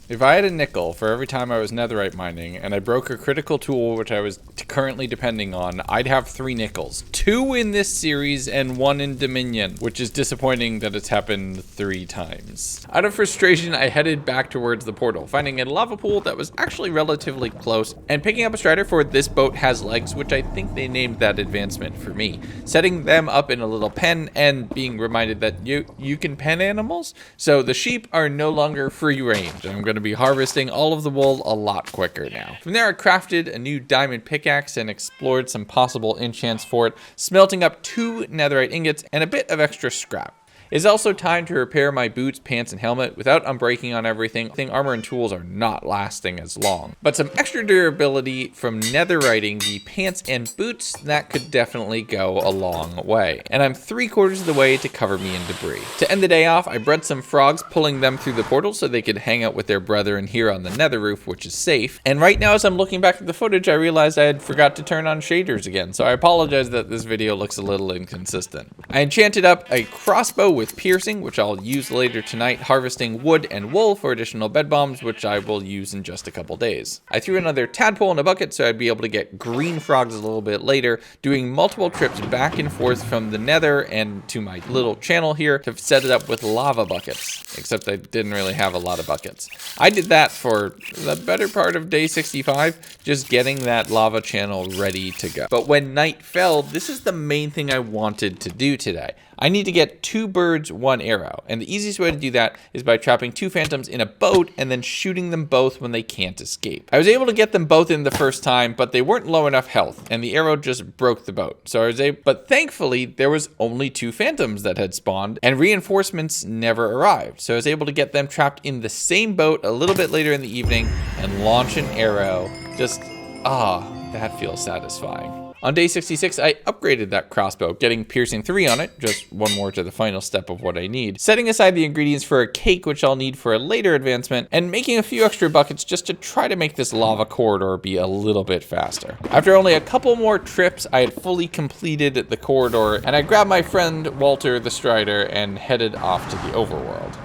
If I had a nickel for every time I was netherite mining and I broke a critical tool which I was currently depending on, I'd have 3 nickels. 2 in this series and 1 in Dominion, which is disappointing that it's happened 3 times. Out of frustration, I headed back towards the portal, finding a lava pool that was actually relatively close, and picking up a strider for This Boat Has Legs, which I think they named that advancement for me. Setting them up in a little pen and being reminded that you can pen animals, so the sheep are no longer free range. I'm going going to be harvesting all of the wool a lot quicker now. From there, I crafted a new diamond pickaxe and explored some possible enchants for it, smelting up 2 netherite ingots and a bit of extra scrap. It's also time to repair my boots, pants, and helmet without unbreaking on everything. I think armor and tools are not lasting as long. But some extra durability from netherriting the pants and boots, that could definitely go a long way. And I'm 3/4 of the way to cover me in debris. To end the day off, I bred some frogs, pulling them through the portal so they could hang out with their brethren here on the nether roof, which is safe. And right now, as I'm looking back at the footage, I realized I had forgot to turn on shaders again. So I apologize that this video looks a little inconsistent. I enchanted up a crossbow with piercing, which I'll use later tonight, harvesting wood and wool for additional bed bombs, which I will use in just a couple days. I threw another tadpole in a bucket so I'd be able to get green frogs a little bit later, doing multiple trips back and forth from the nether and to my little channel here to set it up with lava buckets, except I didn't really have a lot of buckets. I did that for the better part of day 65, just getting that lava channel ready to go. But when night fell, this is the main thing I wanted to do today. I need to get 2 birds, 1 arrow, and the easiest way to do that is by trapping 2 phantoms in a boat and then shooting them both when they can't escape. I was able to get them both in the first time, but they weren't low enough health, and the arrow just broke the boat. So I was able, but thankfully there was only 2 phantoms that had spawned, and reinforcements never arrived. So I was able to get them trapped in the same boat a little bit later in the evening and launch an arrow. Just, that feels satisfying. On day 66, I upgraded that crossbow, getting piercing 3 on it, just 1 more to the final step of what I need, setting aside the ingredients for a cake, which I'll need for a later advancement, and making a few extra buckets just to try to make this lava corridor be a little bit faster. After only a couple more trips, I had fully completed the corridor, and I grabbed my friend Walter the Strider and headed off to the overworld.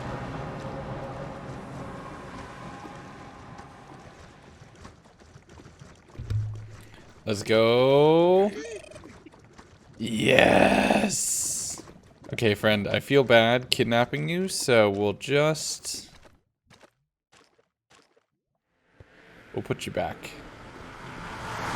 Let's go. Yes. Okay, friend, I feel bad kidnapping you, so we'll put you back.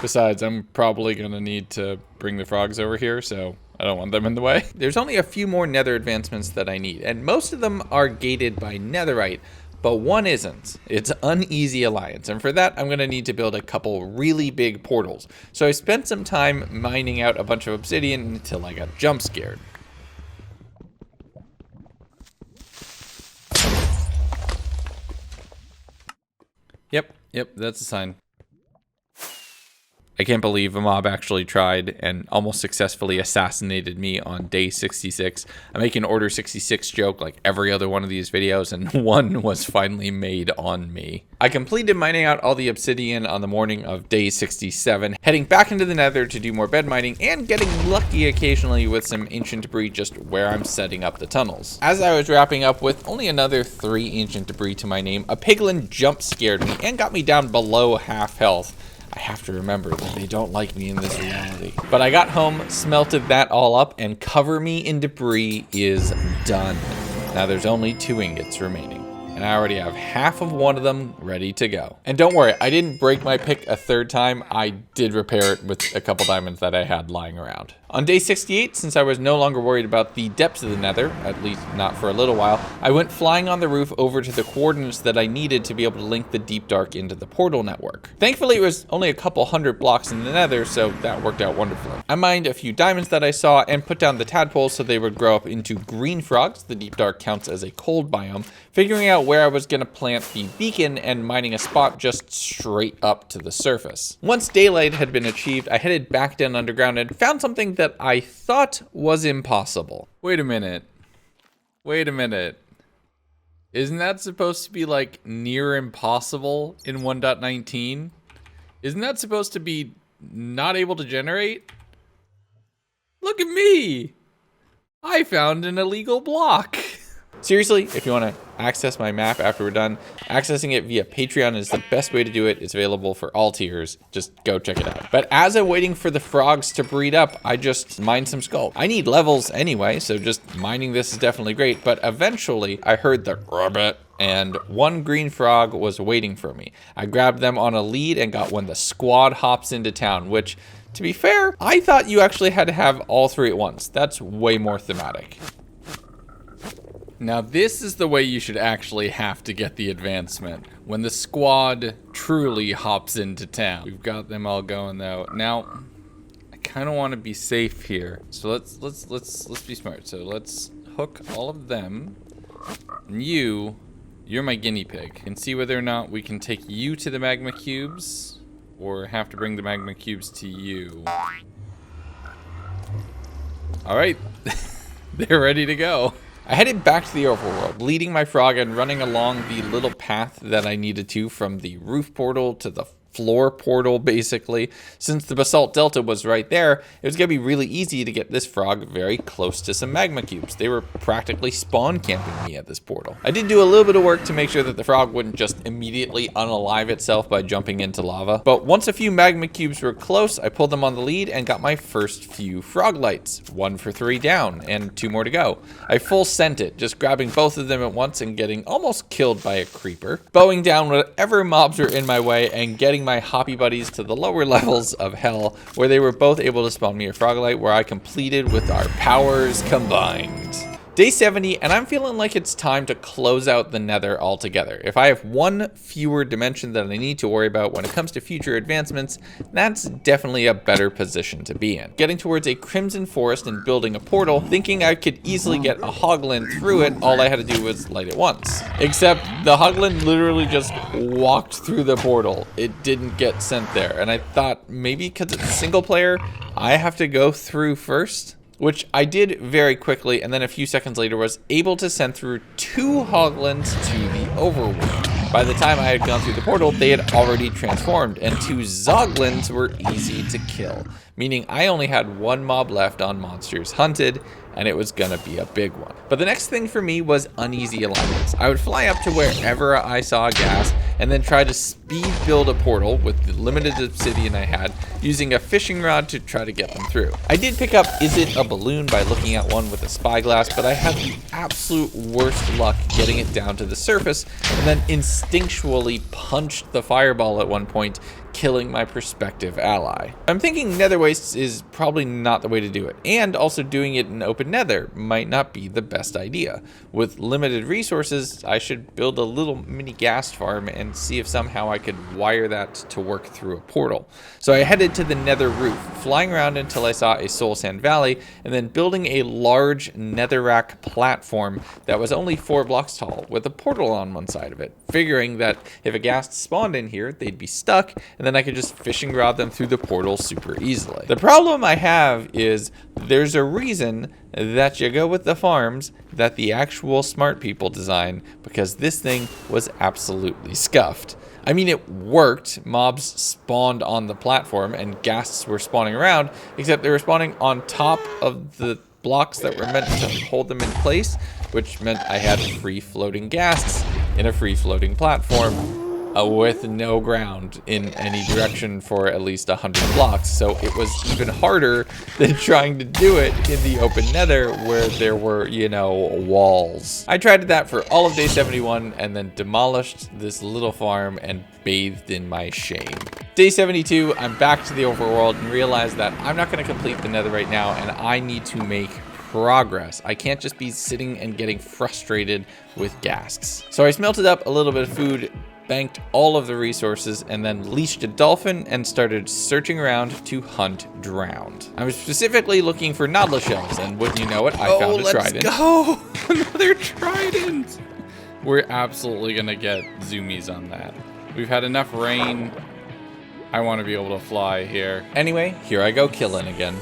Besides, I'm probably gonna need to bring the frogs over here, so I don't want them in the way. There's only a few more nether advancements that I need, and most of them are gated by netherite, but one isn't. It's Uneasy Alliance, and for that I'm gonna need to build a couple really big portals. So I spent some time mining out a bunch of obsidian until I got jump scared. Yep, that's a sign. I can't believe a mob actually tried and almost successfully assassinated me on day 66. I make an order 66 joke like every other one of these videos, and one was finally made on me. I completed mining out all the obsidian on the morning of day 67, heading back into the nether to do more bed mining and getting lucky occasionally with some ancient debris just where I'm setting up the tunnels. As I was wrapping up with only another 3 ancient debris to my name, a piglin jump scared me and got me down below half health. I have to remember that they don't like me in this reality. But I got home, smelted that all up, and cover me in debris is done. Now there's only 2 ingots remaining, and I already have half of one of them ready to go. And don't worry, I didn't break my pick a 3rd time. I did repair it with a couple diamonds that I had lying around. On day 68, since I was no longer worried about the depths of the nether, at least not for a little while, I went flying on the roof over to the coordinates that I needed to be able to link the deep dark into the portal network. Thankfully, it was only a couple 100 blocks in the nether, so that worked out wonderfully. I mined a few diamonds that I saw and put down the tadpoles so they would grow up into green frogs. The deep dark counts as a cold biome, figuring out where I was going to plant the beacon and mining a spot just straight up to the surface. Once daylight had been achieved, I headed back down underground and found something that I thought was impossible. Wait a minute. Isn't that supposed to be like near impossible in 1.19? Isn't that supposed to be not able to generate? Look at me! I found an illegal block. Seriously, if you want to access my map after we're done, accessing it via Patreon is the best way to do it. It's available for all tiers. Just go check it out. But as I'm waiting for the frogs to breed up, I just mined some Sculk. I need levels anyway, so just mining this is definitely great. But eventually, I heard the rabbit, and 1 green frog was waiting for me. I grabbed them on a lead and got when the squad hops into town, which, to be fair, I thought you actually had to have all 3 at once. That's way more thematic. Now this is the way you should actually have to get the advancement. When the squad truly hops into town. We've got them all going though. Now, I kind of want to be safe here. So let's be smart. So let's hook all of them. And you're my guinea pig. And see whether or not we can take you to the magma cubes or have to bring the magma cubes to you. All right, they're ready to go. I headed back to the overworld, leading my frog and running along the little path that I needed to from the roof portal to the floor portal, basically. Since the basalt delta was right there, it was gonna be really easy to get this frog very close to some magma cubes. They were practically spawn camping me at this portal. I did do a little bit of work to make sure that the frog wouldn't just immediately unalive itself by jumping into lava. But once a few magma cubes were close, I pulled them on the lead and got my first few frog lights. 1 for 3 down and 2 more to go. I full sent it, just grabbing both of them at once and getting almost killed by a creeper. Bowing down whatever mobs were in my way and getting my hoppy buddies to the lower levels of hell, where they were both able to spawn me a frog light, where I completed with our powers combined. Day 70, and I'm feeling like it's time to close out the Nether altogether. If I have one fewer dimension that I need to worry about when it comes to future advancements, that's definitely a better position to be in. Getting towards a crimson forest and building a portal, thinking I could easily get a hoglin through it, all I had to do was light it once. Except the hoglin literally just walked through the portal. It didn't get sent there, and I thought maybe because it's single player, I have to go through first. Which I did very quickly, and then a few seconds later was able to send through 2 hoglins to the overworld. By the time I had gone through the portal, they had already transformed, and 2 zoglins were easy to kill, meaning I only had 1 mob left on monsters hunted, and it was gonna be a big one. But the next thing for me was uneasy alignments. I would fly up to wherever I saw gas, and then try to speed build a portal with the limited obsidian I had, using a fishing rod to try to get them through. I did pick up Is It a Balloon by looking at one with a spyglass, but I had the absolute worst luck getting it down to the surface, and then instinctually punched the fireball at one point, killing my prospective ally. I'm thinking nether wastes is probably not the way to do it, and also doing it in open nether might not be the best idea. With limited resources, I should build a little mini gas farm and see if somehow I could wire that to work through a portal. So I headed to the nether roof, flying around until I saw a soul sand valley, and then building a large netherrack platform that was only 4 blocks tall with a portal on one side of it, figuring that if a ghast spawned in here, they'd be stuck, and then I could just fishing rod them through the portal super easily. The problem I have is there's a reason that you go with the farms that the actual smart people design, because this thing was absolutely scuffed. I mean, it worked. Mobs spawned on the platform and ghasts were spawning around, except they were spawning on top of the blocks that were meant to hold them in place, which meant I had free floating ghasts in a free floating platform with no ground in any direction for at least 100 blocks. So it was even harder than trying to do it in the open nether where there were, you know, walls. I tried that for all of day 71 and then demolished this little farm and bathed in my shame. Day 72, I'm back to the overworld and realized that I'm not going to complete the nether right now, and I need to make progress. I can't just be sitting and getting frustrated with ghasts. So I smelted up a little bit of food, banked all of the resources, and then leashed a dolphin and started searching around to hunt drowned. I was specifically looking for nautilus shells, and wouldn't you know it, I found a trident. Let's go! Another trident! We're absolutely gonna get zoomies on that. We've had enough rain. I want to be able to fly here. Anyway, here I go killing again.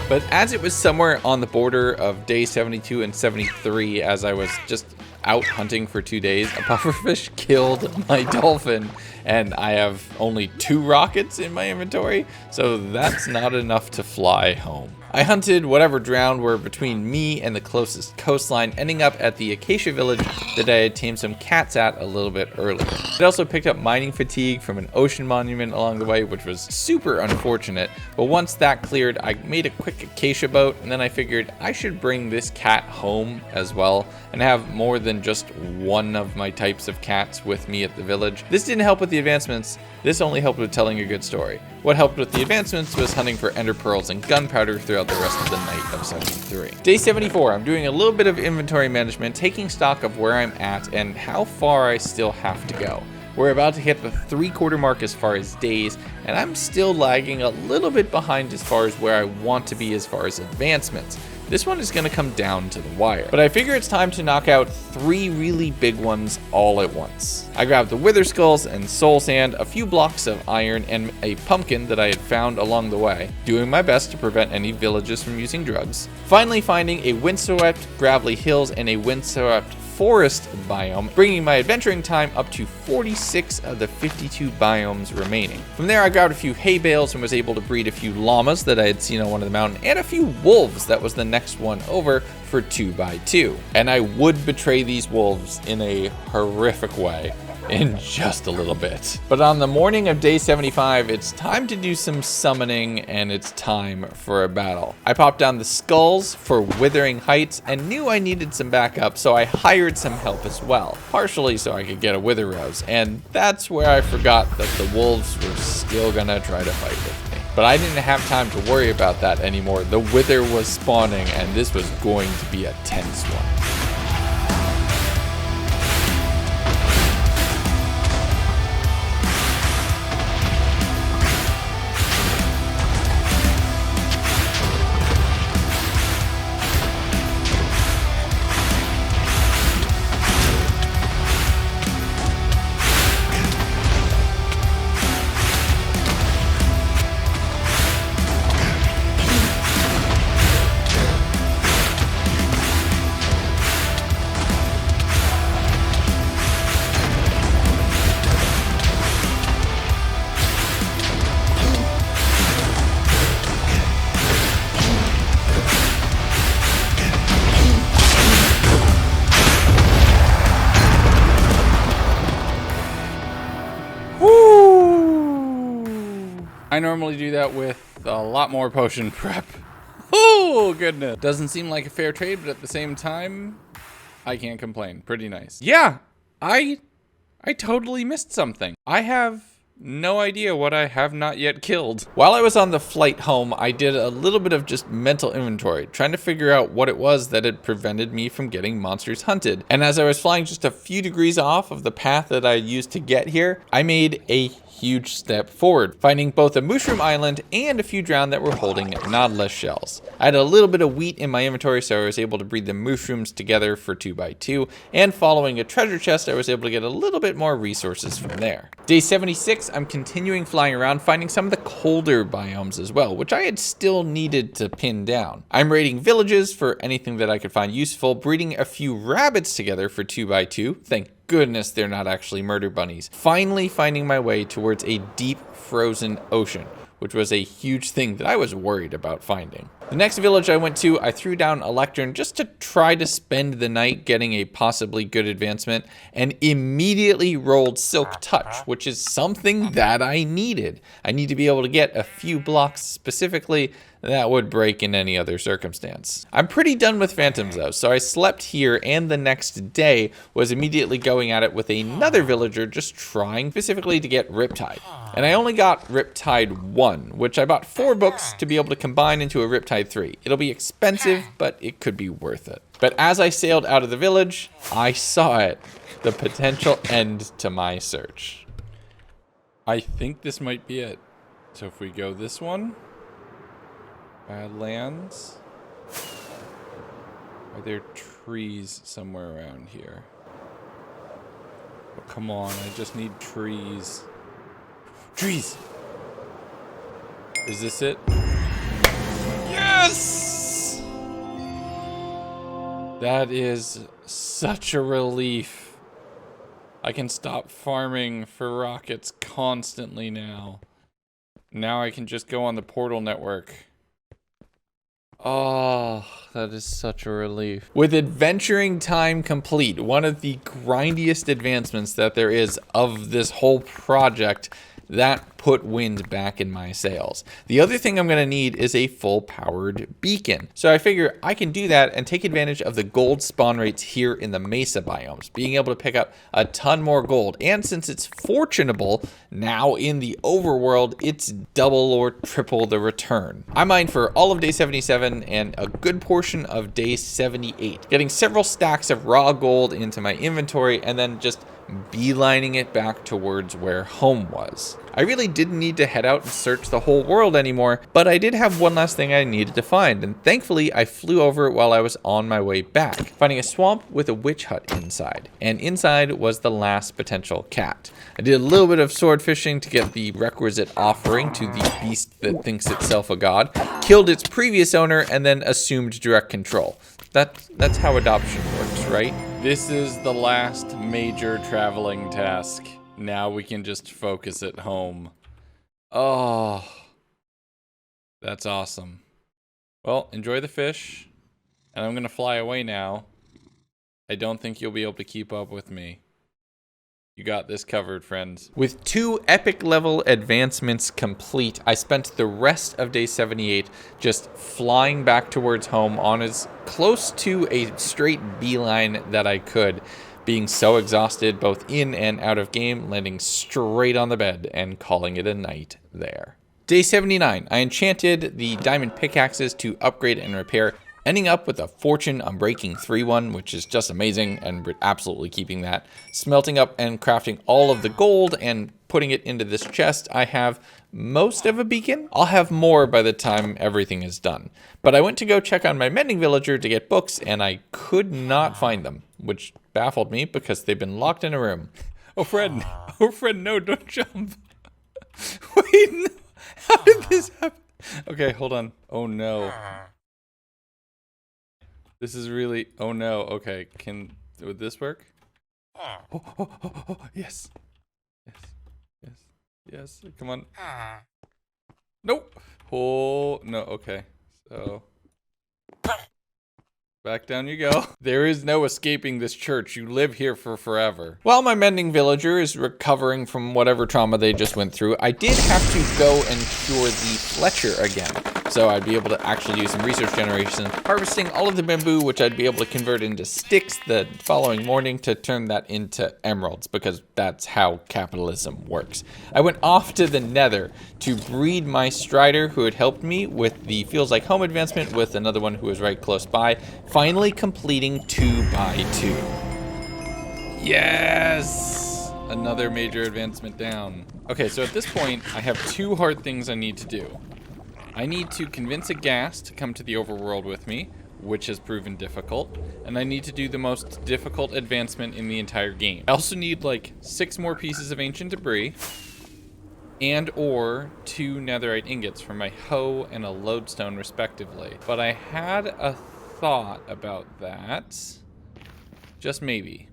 But as it was somewhere on the border of day 72 and 73, as I was just out hunting for 2 days, a pufferfish killed my dolphin and I have only 2 rockets in my inventory, so that's not enough to fly home. I hunted whatever drowned were between me and the closest coastline, ending up at the acacia village that I had tamed some cats at a little bit earlier. I also picked up mining fatigue from an ocean monument along the way, which was super unfortunate, but once that cleared, I made a quick acacia boat, and then I figured I should bring this cat home as well, and have more than just one of my types of cats with me at the village. This didn't help with the advancements, this only helped with telling a good story. What helped with the advancements was hunting for ender pearls and gunpowder throughout the rest of the night of 73. Day 74, I'm doing a little bit of inventory management, taking stock of where I'm at and how far I still have to go. We're about to hit the 3/4 mark as far as days, and I'm still lagging a little bit behind as far as where I want to be as far as advancements. This one is going to come down to the wire, but I figure it's time to knock out 3 really big ones all at once. I grabbed the wither skulls and soul sand, a few blocks of iron, and a pumpkin that I had found along the way, doing my best to prevent any villages from using drugs. Finally finding a windswept gravelly hills and a windswept forest biome, bringing my adventuring time up to 46 of the 52 biomes remaining. From there, I grabbed a few hay bales and was able to breed a few llamas that I had seen on one of the mountains, and a few wolves that was the next one over for 2x2. And I would betray these wolves in a horrific way in just a little bit. But on the morning of day 75, it's time to do some summoning, and it's time for a battle. I popped down the skulls for Withering Heights and knew I needed some backup, so I hired some help as well, partially so I could get a wither rose, and that's where I forgot that the wolves were still gonna try to fight with me. But I didn't have time to worry about that anymore. The wither was spawning, and this was going to be a tense one. I normally do that with a lot more potion prep. Oh, goodness. Doesn't seem like a fair trade, but at the same time, I can't complain. Pretty nice. Yeah, I totally missed something. I have no idea what I have not yet killed. While I was on the flight home, I did a little bit of just mental inventory, trying to figure out what it was that had prevented me from getting monsters hunted. And as I was flying just a few degrees off of the path that I used to get here, I made a huge step forward, finding both a mushroom island and a few drowned that were holding nautilus shells. I had a little bit of wheat in my inventory, so I was able to breed the mushrooms together for 2x2, and following a treasure chest, I was able to get a little bit more resources from there. Day 76, I'm continuing flying around, finding some of the colder biomes as well, which I had still needed to pin down. I'm raiding villages for anything that I could find useful, breeding a few rabbits together for 2x2, thank goodness they're not actually murder bunnies. Finally finding my way towards a deep frozen ocean, which was a huge thing that I was worried about finding. The next village I went to, I threw down a lectern just to try to spend the night getting a possibly good advancement, and immediately rolled Silk Touch, which is something that I needed. I need to be able to get a few blocks specifically that would break in any other circumstance. I'm pretty done with phantoms though, so I slept here, and the next day was immediately going at it with another villager just trying specifically to get Riptide. And I only got Riptide 1, which I bought 4 books to be able to combine into a Riptide 3. It'll be expensive, but it could be worth it. But as I sailed out of the village, I saw it, the potential end to my search. I think this might be it. So if we go this one, Badlands. Are there trees somewhere around here? Oh, come on, I just need trees. Trees! Is this it? Yes! That is such a relief. I can stop farming for rockets constantly now. Now I can just go on the portal network. Oh, that is such a relief. With adventuring time complete, one of the grindiest advancements that there is of this whole project, that put wind back in my sails. The other thing I'm going to need is a full-powered beacon. So I figure I can do that and take advantage of the gold spawn rates here in the mesa biomes, being able to pick up a ton more gold. And since it's fortunable, now in the overworld, it's double or triple the return. I mined for all of day 77 and a good portion of day 78, getting several stacks of raw gold into my inventory and then just beelining it back towards where home was. I really didn't need to head out and search the whole world anymore, but I did have one last thing I needed to find, and thankfully I flew over while I was on my way back, finding a swamp with a witch hut inside, and inside was the last potential cat. I did a little bit of sword fishing to get the requisite offering to the beast that thinks itself a god, killed its previous owner, and then assumed direct control. That's how adoption works, right? This is the last major traveling task. Now we can just focus at home. Oh, that's awesome. Well, enjoy the fish. And I'm gonna fly away now. I don't think you'll be able to keep up with me. You got this covered, friends. With 2 epic level advancements complete, I spent the rest of day 78 just flying back towards home on as close to a straight beeline that I could, being so exhausted both in and out of game, landing straight on the bed and calling it a night there. Day 79, I enchanted the diamond pickaxes to upgrade and repair, ending up with a fortune unbreaking 3-1, which is just amazing, and we're absolutely keeping that. Smelting up and crafting all of the gold and putting it into this chest, I have most of a beacon. I'll have more by the time everything is done. But I went to go check on my mending villager to get books, and I could not find them, which baffled me because they've been locked in a room. Oh, Fred, no, don't jump. Wait, no. How did this happen? Okay, hold on. Oh, no. This is really, oh no, okay, would this work? Oh, yes. Yes, come on. Nope. Oh, no, okay, so. Back down you go. There is no escaping this church. You live here for forever. While my mending villager is recovering from whatever trauma they just went through, I did have to go and cure the Fletcher again. So I'd be able to actually do some resource generation, harvesting all of the bamboo, which I'd be able to convert into sticks the following morning to turn that into emeralds, because that's how capitalism works. I went off to the Nether to breed my Strider, who had helped me with the Feels Like Home advancement, with another one who was right close by, finally completing 2x2. Yes! Another major advancement down. Okay, so at this point, I have 2 hard things I need to do. I need to convince a ghast to come to the overworld with me, which has proven difficult, and I need to do the most difficult advancement in the entire game. I also need like 6 more pieces of ancient debris, and or 2 netherite ingots for my hoe and a lodestone respectively. But I had a thought about that. Just maybe.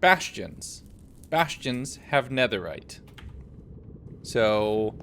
Bastions. Bastions have netherite. So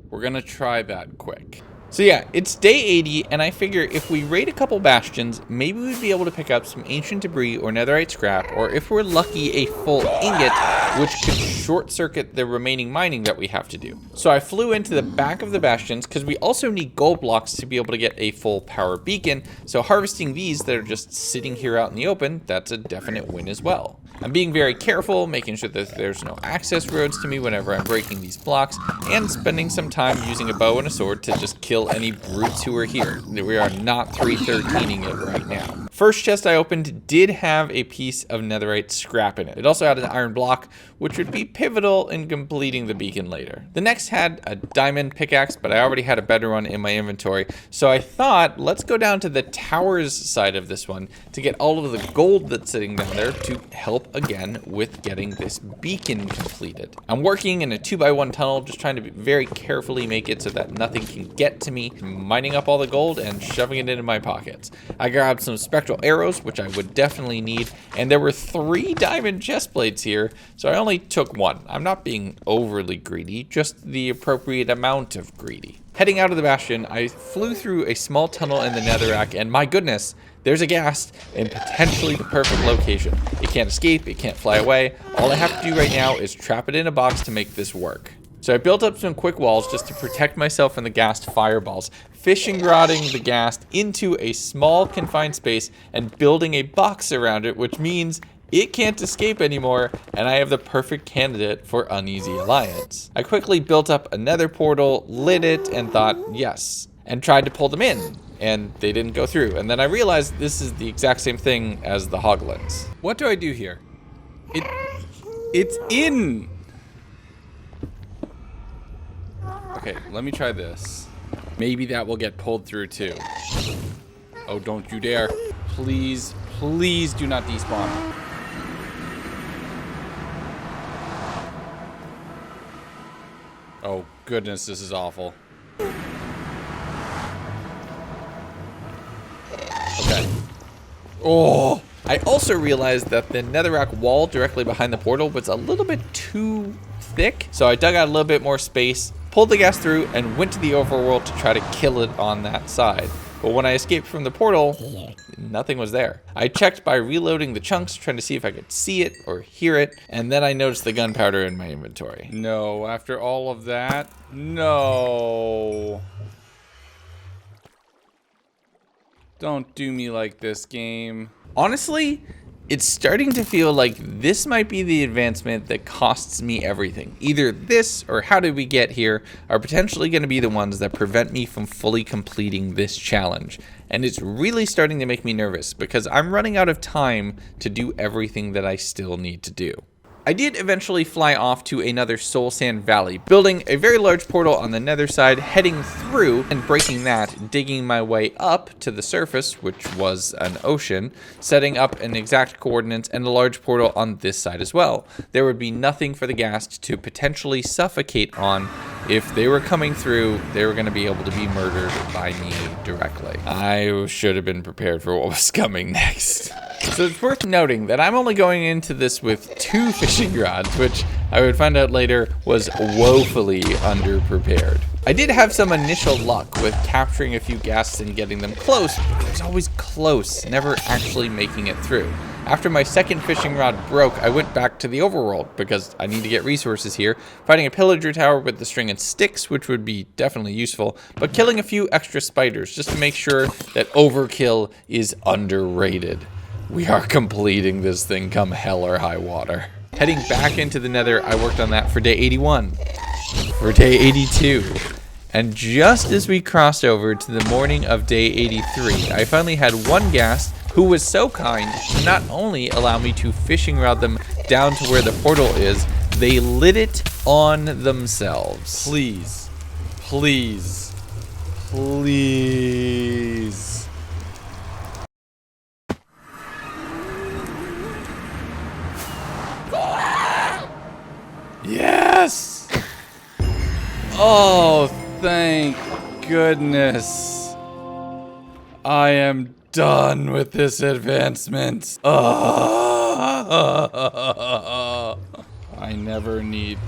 we're gonna try that quick. So yeah, it's day 80, and I figure if we raid a couple bastions, maybe we'd be able to pick up some ancient debris or netherite scrap, or if we're lucky, a full ingot, which could short circuit the remaining mining that we have to do. So I flew into the back of the bastions, because we also need gold blocks to be able to get a full power beacon, so harvesting these that are just sitting here out in the open, that's a definite win as well. I'm being very careful, making sure that there's no access roads to me whenever I'm breaking these blocks, and spending some time using a bow and a sword to just kill any brutes who are here. We are not 313ing it right now. First chest I opened did have a piece of netherite scrap in it. It also had an iron block, which would be pivotal in completing the beacon later. The next had a diamond pickaxe, but I already had a better one in my inventory, so I thought, let's go down to the towers side of this one to get all of the gold that's sitting down there to help again with getting this beacon completed. I'm working in a 2x1 tunnel, just trying to very carefully make it so that nothing can get to me, mining up all the gold and shoving it into my pockets. I grabbed some spectral arrows, which I would definitely need, and there were 3 diamond chest plates here, so I only took 1. I'm not being overly greedy, just the appropriate amount of greedy. Heading out of the bastion, I flew through a small tunnel in the netherrack, and my goodness, there's a ghast in potentially the perfect location. It can't escape, it can't fly away. All I have to do right now is trap it in a box to make this work. So I built up some quick walls just to protect myself from the ghast fireballs, fishing rodding the ghast into a small confined space and building a box around it, which means it can't escape anymore, and I have the perfect candidate for Uneasy Alliance. I quickly built up a nether portal, lit it, and thought, yes, and tried to pull them in, and they didn't go through. And then I realized this is the exact same thing as the hoglins. What do I do here? It's in. Okay, let me try this. Maybe that will get pulled through too. Oh, don't you dare. Please, please do not despawn. Oh, goodness, this is awful. Okay. Oh! I also realized that the netherrack wall directly behind the portal was a little bit too thick, so I dug out a little bit more space, pulled the ghast through, and went to the overworld to try to kill it on that side. But when I escaped from the portal, nothing was there. I checked by reloading the chunks, trying to see if I could see it or hear it, and then I noticed the gunpowder in my inventory. No, after all of that, no. Don't do me like this, game. Honestly, it's starting to feel like this might be the advancement that costs me everything. Either this or how did we get here are potentially going to be the ones that prevent me from fully completing this challenge. And it's really starting to make me nervous because I'm running out of time to do everything that I still need to do. I did eventually fly off to another Soul Sand Valley, building a very large portal on the nether side, heading through and breaking that, digging my way up to the surface, which was an ocean, setting up an exact coordinates and a large portal on this side as well. There would be nothing for the ghast to potentially suffocate on. If they were coming through, they were going to be able to be murdered by me directly. I should have been prepared for what was coming next. So it's worth noting that I'm only going into this with 2 fishing rods, which I would find out later was woefully underprepared. I did have some initial luck with capturing a few ghasts and getting them close, but it was always close, never actually making it through. After my second fishing rod broke, I went back to the overworld because I need to get resources here, fighting a pillager tower with the string and sticks, which would be definitely useful, but killing a few extra spiders just to make sure that overkill is underrated. We are completing this thing come hell or high water. Heading back into the nether, I worked on that for day 81, for day 82. And just as we crossed over to the morning of day 83, I finally had one ghast who was so kind to not only allow me to fishing rod them down to where the portal is, they lit it on themselves. Please, please, please. Yes! Oh, thank goodness. I am done with this advancement. I never need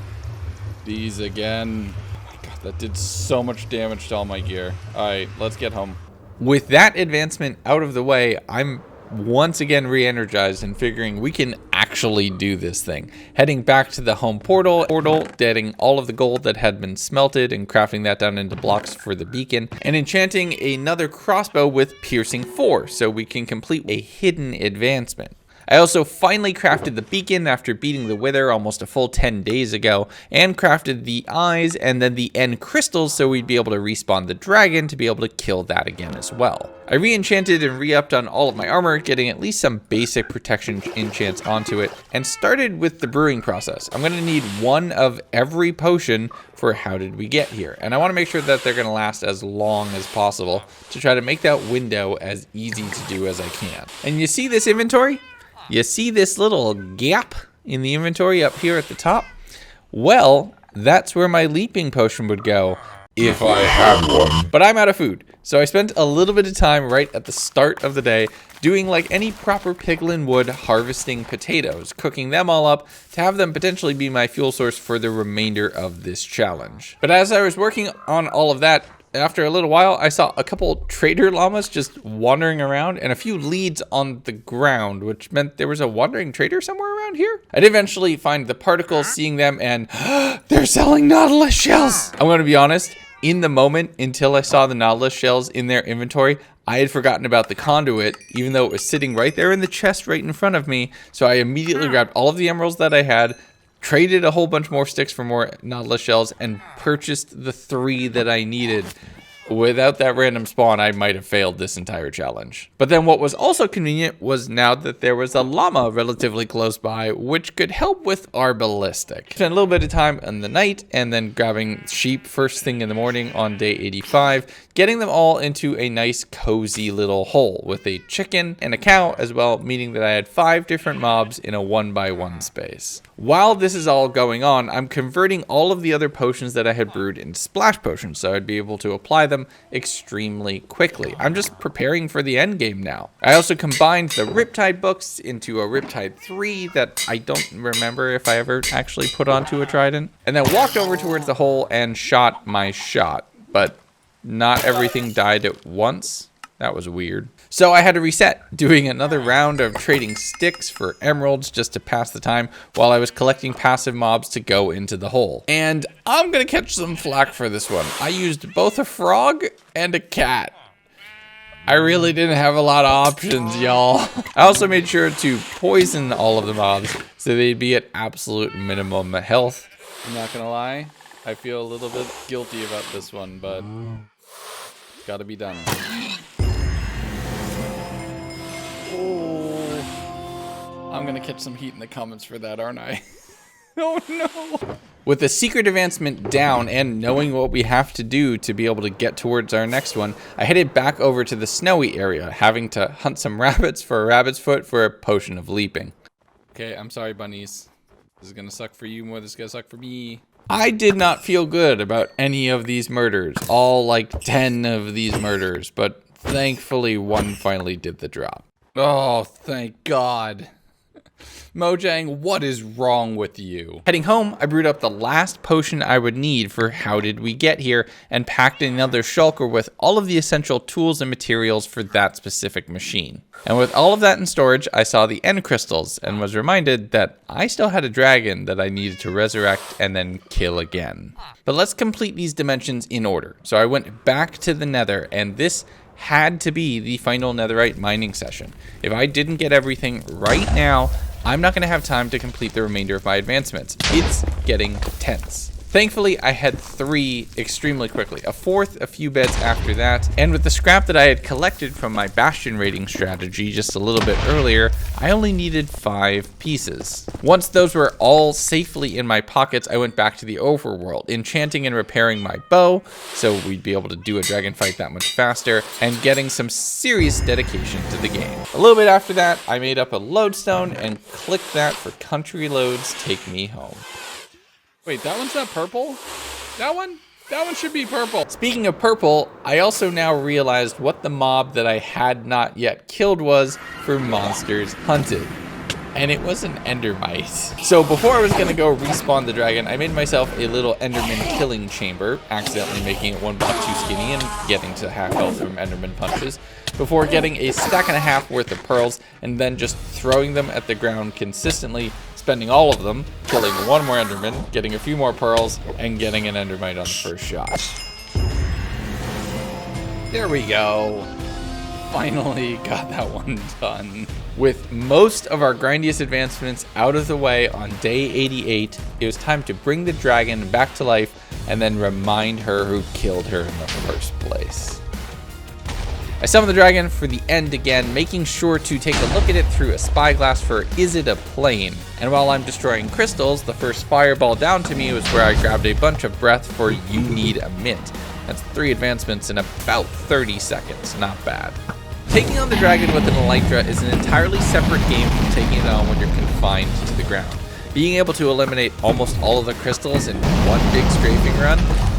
these again. Oh my god, that did so much damage to all my gear. Alright, let's get home. With that advancement out of the way, I'm once again re-energized and figuring we can actually do this thing. Heading back to the home portal, getting all of the gold that had been smelted and crafting that down into blocks for the beacon, and enchanting another crossbow with piercing 4 so we can complete a hidden advancement. I also finally crafted the beacon after beating the wither almost a full 10 days ago, and crafted the eyes and then the end crystals so we'd be able to respawn the dragon to be able to kill that again as well. I re-enchanted and re-upped on all of my armor, getting at least some basic protection enchants onto it, and started with the brewing process. I'm going to need one of every potion for how did we get here, and I want to make sure that they're going to last as long as possible to try to make that window as easy to do as I can. And you see this inventory? You see this little gap in the inventory up here at the top? Well, that's where my leaping potion would go if I had one. But I'm out of food, so I spent a little bit of time right at the start of the day doing like any proper piglin would, harvesting potatoes, cooking them all up to have them potentially be my fuel source for the remainder of this challenge. But as I was working on all of that, after a little while, I saw a couple trader llamas just wandering around and a few leads on the ground, which meant there was a wandering trader somewhere around here. I'd eventually find the particles, seeing them, and they're selling Nautilus shells. I'm going to be honest, in the moment, until I saw the Nautilus shells in their inventory, I had forgotten about the conduit, even though it was sitting right there in the chest right in front of me. So I immediately grabbed all of the emeralds that I had, traded a whole bunch more sticks for more Nautilus shells, and purchased the 3 that I needed. Without that random spawn, I might have failed this entire challenge. But then what was also convenient was now that there was a llama relatively close by, which could help with our ballistic. Spent a little bit of time in the night and then grabbing sheep first thing in the morning on day 85, getting them all into a nice cozy little hole with a chicken and a cow as well, meaning that I had 5 different mobs in a 1x1 space. While this is all going on, I'm converting all of the other potions that I had brewed into splash potions, so I'd be able to apply them extremely quickly. I'm just preparing for the end game now. I also combined the Riptide books into a Riptide 3 that I don't remember if I ever actually put onto a trident, and then walked over towards the hole and shot my shot, but not everything died at once. That was weird. So I had to reset, doing another round of trading sticks for emeralds just to pass the time while I was collecting passive mobs to go into the hole. And I'm gonna catch some flack for this one. I used both a frog and a cat. I really didn't have a lot of options, y'all. I also made sure to poison all of the mobs so they'd be at absolute minimum health. I'm not gonna lie, I feel a little bit guilty about this one, but it's gotta be done. Oh, I'm gonna catch some heat in the comments for that, aren't I? Oh no. With the secret advancement down and knowing what we have to do to be able to get towards our next one, I headed back over to the snowy area, having to hunt some rabbits for a rabbit's foot for a potion of leaping. Okay, I'm sorry, bunnies. This is gonna suck for you more than this is gonna suck for me. I did not feel good about any of these murders, all like 10 of these murders, but thankfully one finally did the drop. Oh, thank God. Mojang, what is wrong with you? Heading home, I brewed up the last potion I would need for How Did We Get Here and packed another shulker with all of the essential tools and materials for that specific machine. And with all of that in storage, I saw the end crystals and was reminded that I still had a dragon that I needed to resurrect and then kill again. But let's complete these dimensions in order. So I went back to the Nether, and this had to be the final netherite mining session. If I didn't get everything right now, I'm not going to have time to complete the remainder of my advancements. It's getting tense. Thankfully, I had 3 extremely quickly, a 4th a few beds after that, and with the scrap that I had collected from my bastion raiding strategy just a little bit earlier, I only needed 5 pieces. Once those were all safely in my pockets, I went back to the overworld, enchanting and repairing my bow, so we'd be able to do a dragon fight that much faster, and getting some serious dedication to the game. A little bit after that, I made up a lodestone and clicked that for country loads take me home. Wait, that one's not purple? That one should be purple. Speaking of purple, I also now realized what the mob that I had not yet killed was for monsters hunted. And it was an endermite. So before I was gonna go respawn the dragon, I made myself a little enderman killing chamber, accidentally making it 1 block too skinny and getting to half health from enderman punches, before getting a stack and a half worth of pearls and then just throwing them at the ground consistently, spending all of them, killing 1 more enderman, getting a few more pearls, and getting an endermite on the first shot. There we go. Finally got that one done. With most of our grindiest advancements out of the way on day 88, it was time to bring the dragon back to life and then remind her who killed her in the first place. I summoned the dragon for the end again, making sure to take a look at it through a spyglass for is it a plane? And while I'm destroying crystals, the first fireball down to me was where I grabbed a bunch of breath for You Need a Mint. That's 3 advancements in about 30 seconds, not bad. Taking on the dragon with an elytra is an entirely separate game from taking it on when you're confined to the ground. Being able to eliminate almost all of the crystals in one big strafing run,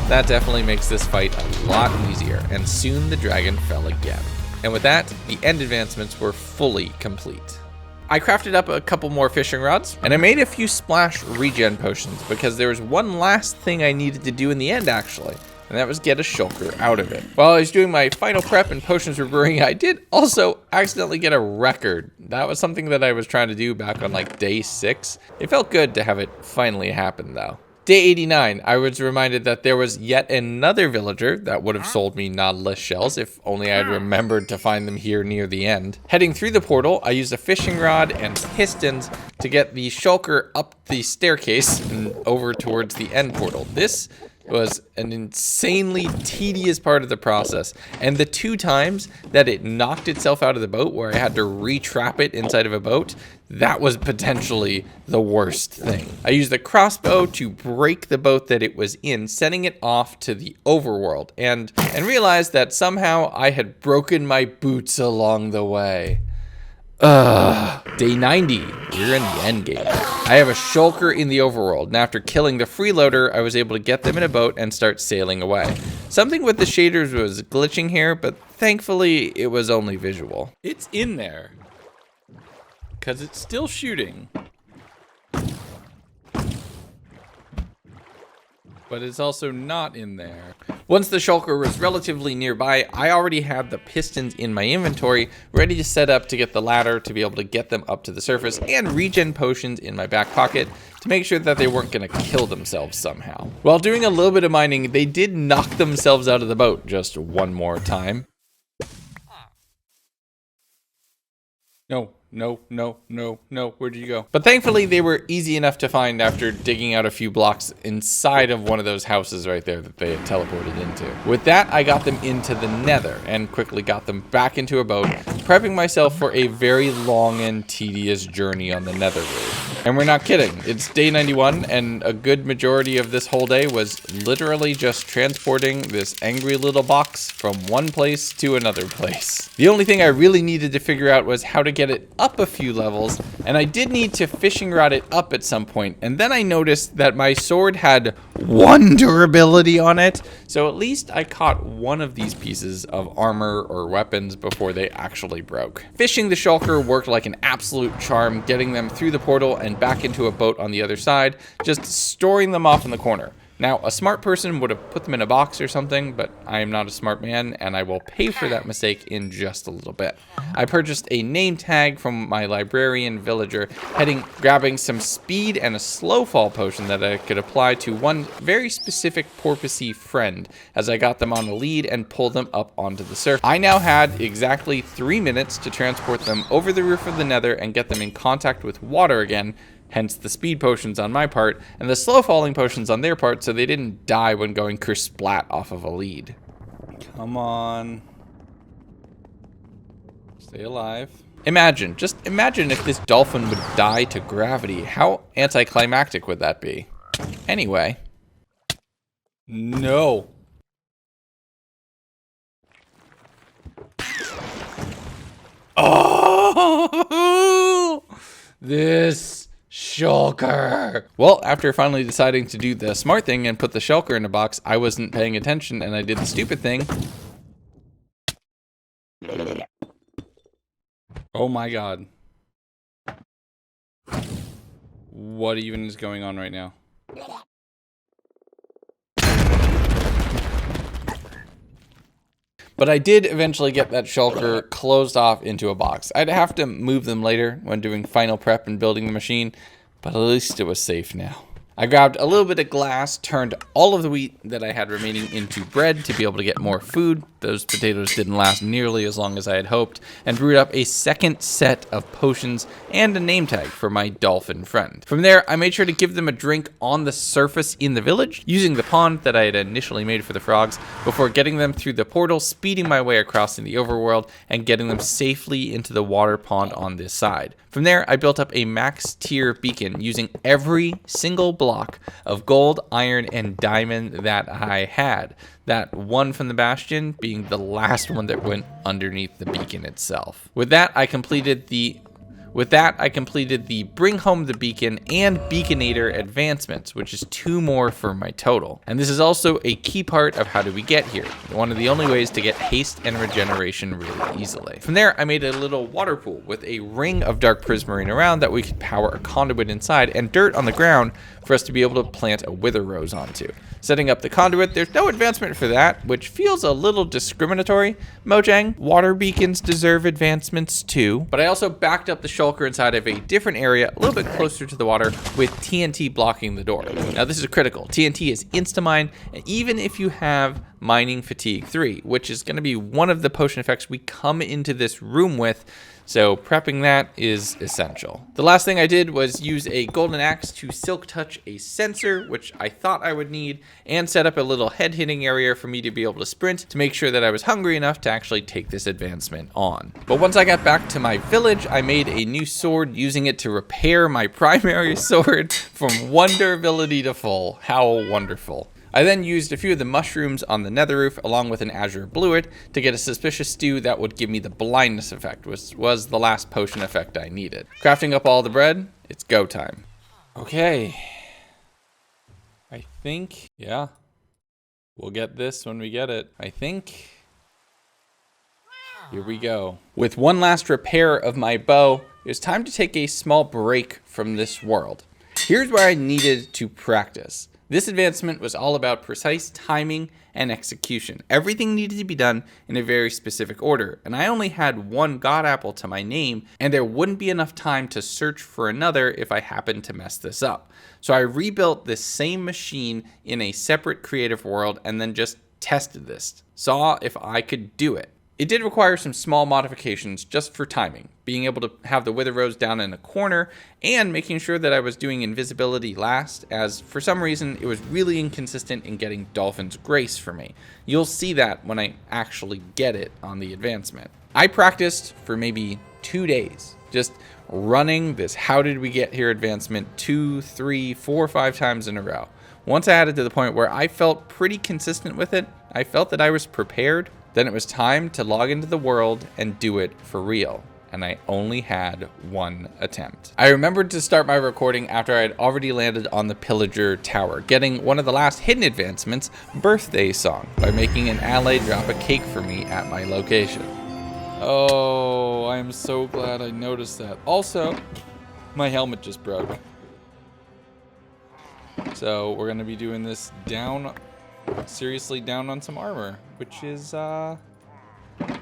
that definitely makes this fight a lot easier, and soon the dragon fell again. And with that, the end advancements were fully complete. I crafted up a couple more fishing rods, and I made a few splash regen potions because there was one last thing I needed to do in the end actually, and that was get a shulker out of it. While I was doing my final prep and potions for brewing, I did also accidentally get a record. That was something that I was trying to do back on like day 6. It felt good to have it finally happen though. Day 89, I was reminded that there was yet another villager that would have sold me Nautilus shells if only I had remembered to find them here near the end. Heading through the portal, I used a fishing rod and pistons to get the shulker up the staircase and over towards the end portal. This was an insanely tedious part of the process, and the 2 times that it knocked itself out of the boat where I had to re-trap it inside of a boat, that was potentially the worst thing. I used a crossbow to break the boat that it was in, sending it off to the overworld, and realized that somehow I had broken my boots along the way. Day 90, we're in the end game. I have a shulker in the overworld, and after killing the freeloader, I was able to get them in a boat and start sailing away. Something with the shaders was glitching here, but thankfully it was only visual. It's in there. Because it's still shooting. But it's also not in there. Once the shulker was relatively nearby, I already had the pistons in my inventory, ready to set up to get the ladder to be able to get them up to the surface, and regen potions in my back pocket to make sure that they weren't going to kill themselves somehow. While doing a little bit of mining, they did knock themselves out of the boat just one more time. No, where'd you go? But thankfully, they were easy enough to find after digging out a few blocks inside of one of those houses right there that they had teleported into. With that, I got them into the Nether and quickly got them back into a boat, prepping myself for a very long and tedious journey on the Nether route. And we're not kidding. It's day 91, and a good majority of this whole day was literally just transporting this angry little box from one place to another place. The only thing I really needed to figure out was how to get it up a few levels, and I did need to fishing rod it up at some point, and then I noticed that my sword had 1 durability on it, so at least I caught one of these pieces of armor or weapons before they actually broke. Fishing the shulker worked like an absolute charm, getting them through the portal and back into a boat on the other side, just storing them off in the corner. Now, a smart person would have put them in a box or something, but I am not a smart man, and I will pay for that mistake in just a little bit. I purchased a name tag from my librarian villager, grabbing some speed and a slow fall potion that I could apply to one very specific porpoisey friend as I got them on a lead and pulled them up onto the surface. I now had exactly 3 minutes to transport them over the roof of the Nether and get them in contact with water again, hence the speed potions on my part, and the slow falling potions on their part so they didn't die when going kersplat off of a lead. Come on. Stay alive. Just imagine if this dolphin would die to gravity. How anticlimactic would that be? Anyway. No. Oh! This shulker. Well, after finally deciding to do the smart thing and put the shulker in a box, I wasn't paying attention and I did the stupid thing. Oh my god. What even is going on right now? But I did eventually get that shulker closed off into a box. I'd have to move them later when doing final prep and building the machine, but at least it was safe now. I grabbed a little bit of glass, turned all of the wheat that I had remaining into bread to be able to get more food. Those potatoes didn't last nearly as long as I had hoped, and brewed up a second set of potions and a name tag for my dolphin friend. From there, I made sure to give them a drink on the surface in the village, using the pond that I had initially made for the frogs, before getting them through the portal, speeding my way across in the overworld, and getting them safely into the water pond on this side. From there, I built up a max tier beacon using every single block of gold, iron, and diamond that I had. That one from the bastion being the last one that went underneath the beacon itself. With that, I completed the bring home the beacon and beaconator advancements, which is 2 more for my total. And this is also a key part of how do we get here. One of the only ways to get haste and regeneration really easily. From there, I made a little water pool with a ring of dark prismarine around that we could power a conduit inside and dirt on the ground for us to be able to plant a wither rose onto. Setting up the conduit, there's no advancement for that, which feels a little discriminatory. Mojang, water beacons deserve advancements too. But I also backed up the shulker inside of a different area, a little bit closer to the water, with TNT blocking the door. Now this is critical. TNT is insta-mine, and even if you have mining fatigue 3, which is going to be one of the potion effects we come into this room with, so prepping that is essential. The last thing I did was use a golden axe to silk touch a sensor, which I thought I would need, and set up a little head hitting area for me to be able to sprint to make sure that I was hungry enough to actually take this advancement on. But once I got back to my village, I made a new sword using it to repair my primary sword from 1 durability to full. How wonderful. I then used a few of the mushrooms on the nether roof along with an azure bluet to get a suspicious stew that would give me the blindness effect, which was the last potion effect I needed. Crafting up all the bread, it's go time. Okay. I think, yeah, we'll get this when we get it. I think, here we go. With one last repair of my bow, it was time to take a small break from this world. Here's where I needed to practice. This advancement was all about precise timing and execution. Everything needed to be done in a very specific order, and I only had 1 god apple to my name, and there wouldn't be enough time to search for another if I happened to mess this up. So I rebuilt this same machine in a separate creative world and then just tested this, saw if I could do it. It did require some small modifications just for timing, being able to have the wither rose down in a corner and making sure that I was doing invisibility last, as for some reason it was really inconsistent in getting Dolphin's Grace for me. You'll see that when I actually get it on the advancement. I practiced for maybe 2 days, just running this how did we get here advancement 2, 3, 4, 5 times in a row. Once I had it to the point where I felt pretty consistent with it, I felt that I was prepared, then it was time to log into the world and do it for real. And I only had 1 attempt. I remembered to start my recording after I had already landed on the Pillager Tower, getting one of the last hidden advancements, Birthday Song, by making an ally drop a cake for me at my location. Oh, I'm so glad I noticed that. Also, my helmet just broke. So we're gonna be doing this seriously down on some armor, which is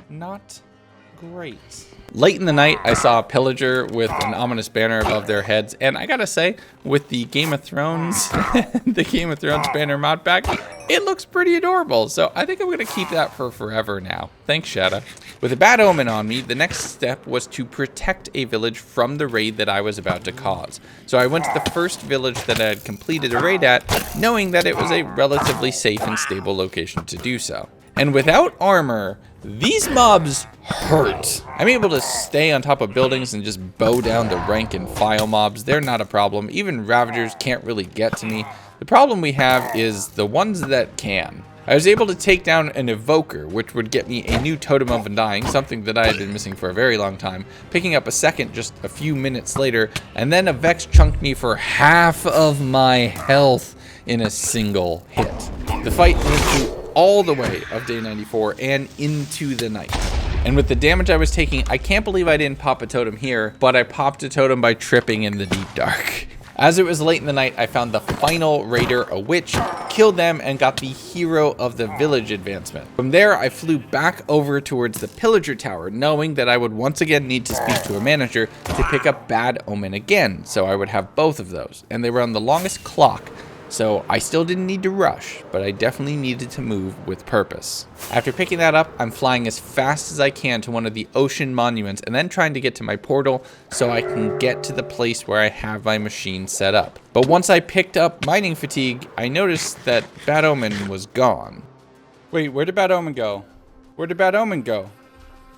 not great. Late in the night, I saw a pillager with an ominous banner above their heads, and I gotta say, with the Game of Thrones, banner mod pack, it looks pretty adorable. So I think I'm gonna keep that for forever now. Thanks, Shadow. With a bad omen on me, the next step was to protect a village from the raid that I was about to cause. So I went to the first village that I had completed a raid at, knowing that it was a relatively safe and stable location to do so. And without armor, these mobs hurt. I'm able to stay on top of buildings and just bow down the rank and file mobs. They're not a problem. Even Ravagers can't really get to me. The problem we have is the ones that can. I was able to take down an Evoker, which would get me a new Totem of Undying, something that I had been missing for a very long time, picking up a second just a few minutes later, and then a Vex chunked me for half of my health in a single hit. The fight went through all the way of day 94 and into the night. And with the damage I was taking, I can't believe I didn't pop a totem here, but I popped a totem by tripping in the deep dark. As it was late in the night, I found the final raider, a witch, killed them, and got the hero of the village advancement. From there, I flew back over towards the Pillager Tower, knowing that I would once again need to speak to a manager to pick up Bad Omen again, so I would have both of those. And they were on the longest clock, so I still didn't need to rush, but I definitely needed to move with purpose. After picking that up, I'm flying as fast as I can to one of the ocean monuments and then trying to get to my portal so I can get to the place where I have my machine set up. But once I picked up mining fatigue, I noticed that Bad Omen was gone. Wait, where did Bad Omen go? Where did Bad Omen go?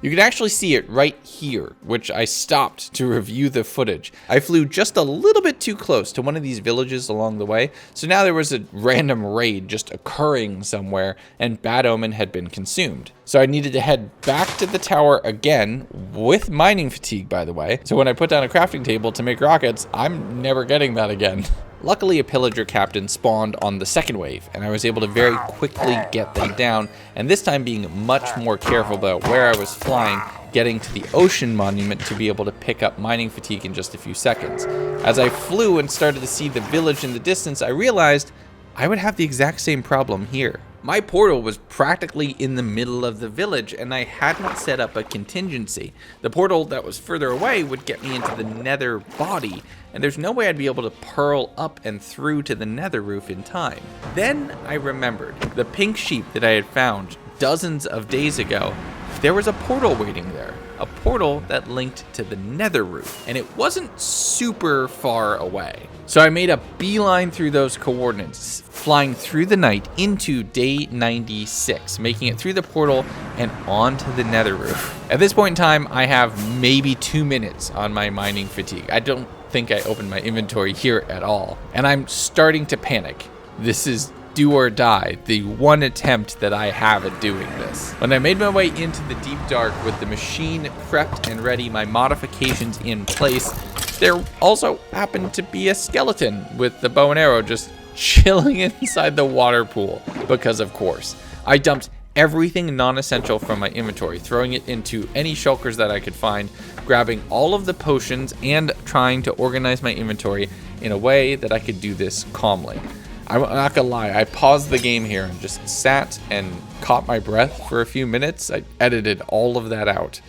You can actually see it right here, which I stopped to review the footage. I flew just a little bit too close to one of these villages along the way, so now there was a random raid just occurring somewhere, and Bad Omen had been consumed. So I needed to head back to the tower again, with mining fatigue, by the way. So when I put down a crafting table to make rockets, I'm never getting that again. Luckily, a pillager captain spawned on the second wave, and I was able to very quickly get them down, and this time being much more careful about where I was flying, getting to the ocean monument to be able to pick up mining fatigue in just a few seconds. As I flew and started to see the village in the distance, I realized I would have the exact same problem here. My portal was practically in the middle of the village, and I hadn't set up a contingency. The portal that was further away would get me into the nether body, and there's no way I'd be able to pearl up and through to the nether roof in time. Then I remembered the pink sheep that I had found dozens of days ago. There was a portal waiting there, a portal that linked to the nether roof, and it wasn't super far away. So I made a beeline through those coordinates, flying through the night into day 96, making it through the portal and onto the nether roof. At this point in time, I have maybe 2 minutes on my mining fatigue. I don't think I opened my inventory here at all, and I'm starting to panic. This is do or die, the one attempt that I have at doing this. When I made my way into the deep dark with the machine prepped and ready, my modifications in place, there also happened to be a skeleton with the bow and arrow just chilling inside the water pool, because of course. I dumped everything non-essential from my inventory, throwing it into any shulkers that I could find, grabbing all of the potions, and trying to organize my inventory in a way that I could do this calmly. I'm not gonna lie, I paused the game here and just sat and caught my breath for a few minutes. I edited all of that out.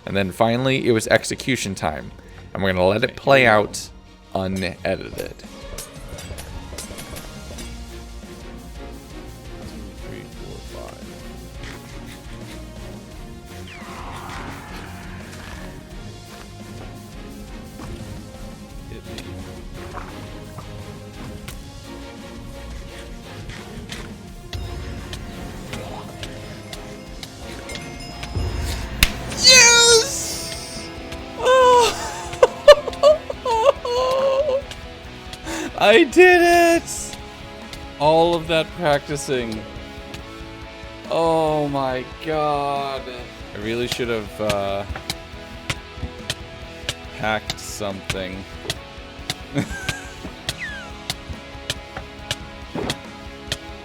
And then finally, it was execution time. And we're gonna let it play out unedited. 2, 3, 4, 5. Hit me. I did it! All of that practicing. Oh my god. I really should have hacked something.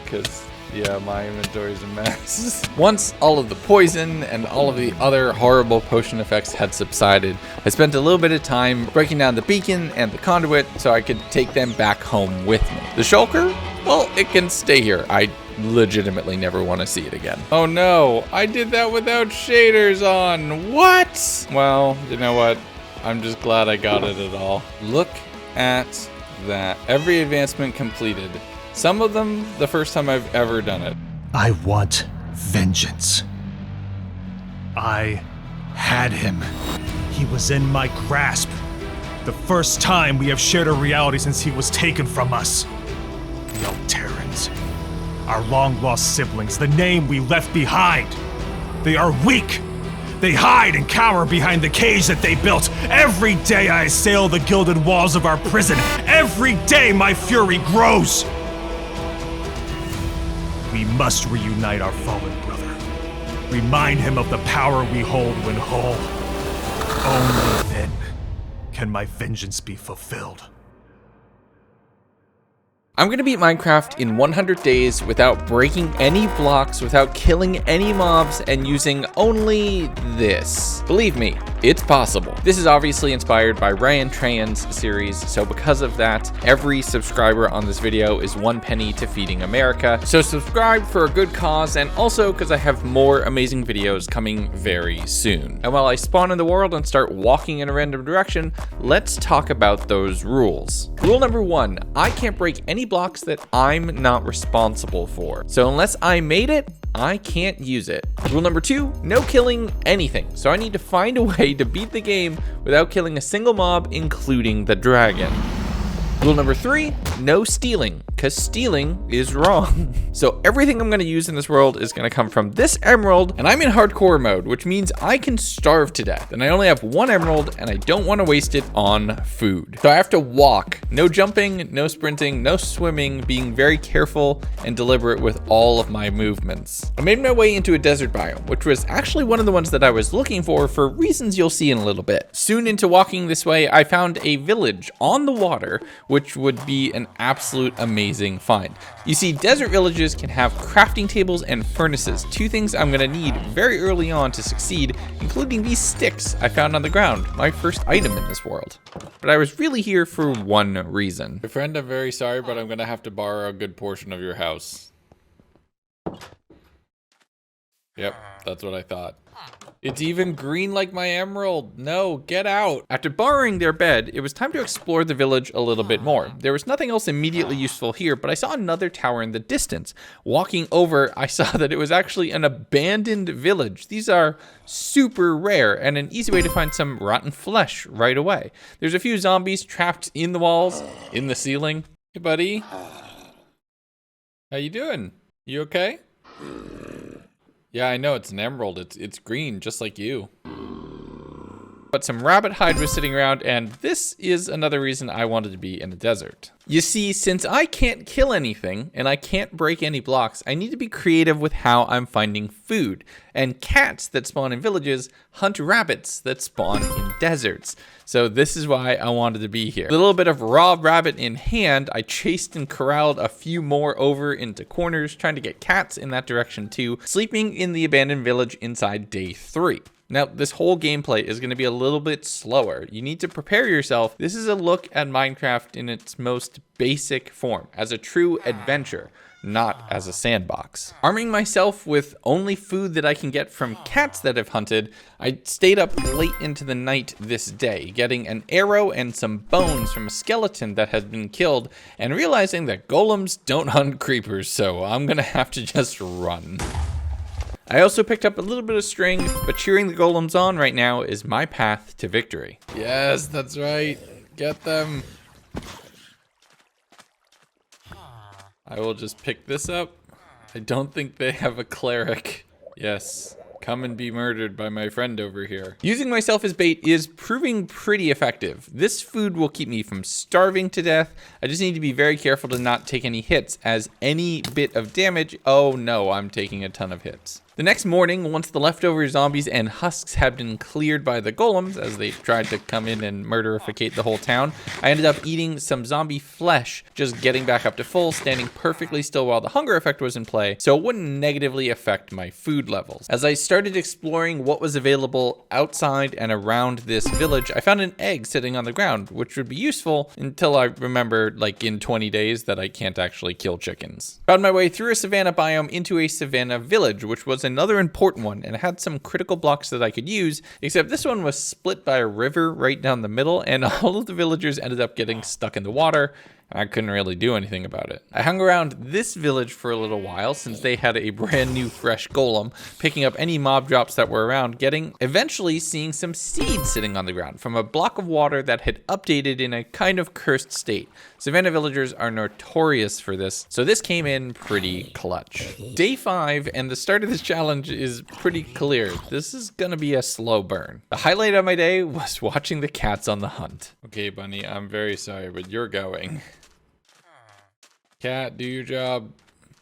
Because, yeah, my inventory's a mess. Once all of the poison and all of the other horrible potion effects had subsided, I spent a little bit of time breaking down the beacon and the conduit so I could take them back home with me. The shulker? Well, it can stay here. I legitimately never want to see it again. Oh no, I did that without shaders on. What? Well, you know what? I'm just glad I got it at all. Look at that. Every advancement completed. Some of them, the first time I've ever done it. I want vengeance. I had him. He was in my grasp. The first time we have shared a reality since he was taken from us. The Alterans. Our long-lost siblings, the name we left behind. They are weak. They hide and cower behind the cage that they built. Every day I assail the gilded walls of our prison. Every day my fury grows. We must reunite our fallen brother. Remind him of the power we hold when whole. Only then can my vengeance be fulfilled. I'm gonna beat Minecraft in 100 days without breaking any blocks, without killing any mobs, and using only this. Believe me, it's possible. This is obviously inspired by Ryan Trahan's series, so because of that, every subscriber on this video is 1 penny to feeding America. So subscribe for a good cause, and also because I have more amazing videos coming very soon. And while I spawn in the world and start walking in a random direction, let's talk about those rules. Rule number 1, I can't break any blocks that I'm not responsible for. So unless I made it, I can't use it. Rule number 2, no killing anything. So I need to find a way to beat the game without killing a single mob, including the dragon. Rule number 3, no stealing, because stealing is wrong. So everything I'm gonna use in this world is gonna come from this emerald, and I'm in hardcore mode, which means I can starve to death. And I only have 1 emerald, and I don't wanna waste it on food. So I have to walk. No jumping, no sprinting, no swimming, being very careful and deliberate with all of my movements. I made my way into a desert biome, which was actually one of the ones that I was looking for reasons you'll see in a little bit. Soon into walking this way, I found a village on the water, which would be an absolute amazing find. You see, desert villages can have crafting tables and furnaces, 2 things I'm gonna need very early on to succeed, including these sticks I found on the ground, my first item in this world. But I was really here for one reason. My friend, I'm very sorry, but I'm gonna have to borrow a good portion of your house. Yep, that's what I thought. It's even green like my emerald. No, get out. After borrowing their bed, it was time to explore the village a little bit more. There was nothing else immediately useful here, but I saw another tower in the distance. Walking over, I saw that it was actually an abandoned village. These are super rare and an easy way to find some rotten flesh right away. There's a few zombies trapped in the walls, in the ceiling. Hey, buddy. How you doing? You okay? Yeah, I know, it's an emerald. It's green, just like you. But some rabbit hide was sitting around, and this is another reason I wanted to be in the desert. You see, since I can't kill anything, and I can't break any blocks, I need to be creative with how I'm finding food. And cats that spawn in villages hunt rabbits that spawn in deserts. So this is why I wanted to be here. With a little bit of raw rabbit in hand, I chased and corralled a few more over into corners, trying to get cats in that direction too, sleeping in the abandoned village inside day 3. Now, this whole gameplay is going to be a little bit slower. You need to prepare yourself. This is a look at Minecraft in its most basic form, as a true adventure, not as a sandbox. Arming myself with only food that I can get from cats that I've hunted, I stayed up late into the night this day, getting an arrow and some bones from a skeleton that had been killed, and realizing that golems don't hunt creepers, so I'm gonna have to just run. I also picked up a little bit of string, but cheering the golems on right now is my path to victory. Yes, that's right. Get them. I will just pick this up. I don't think they have a cleric. Yes. Come and be murdered by my friend over here. Using myself as bait is proving pretty effective. This food will keep me from starving to death. I just need to be very careful to not take any hits, as any bit of damage, oh no, I'm taking a ton of hits. The next morning, once the leftover zombies and husks had been cleared by the golems, as they tried to come in and murderificate the whole town, I ended up eating some zombie flesh, just getting back up to full, standing perfectly still while the hunger effect was in play, so it wouldn't negatively affect my food levels. As I started exploring what was available outside and around this village, I found an egg sitting on the ground, which would be useful until I remembered, like in 20 days, that I can't actually kill chickens. Found my way through a savanna biome into a savanna village, which was another important one, and it had some critical blocks that I could use, except this one was split by a river right down the middle, and all of the villagers ended up getting stuck in the water. I couldn't really do anything about it. I hung around this village for a little while since they had a brand new fresh golem, picking up any mob drops that were around, eventually seeing some seeds sitting on the ground from a block of water that had updated in a kind of cursed state. Savannah villagers are notorious for this, so this came in pretty clutch. Day 5 and the start of this challenge is pretty clear. This is gonna be a slow burn. The highlight of my day was watching the cats on the hunt. Okay, Bunny, I'm very sorry, but you're going. Cat, do your job.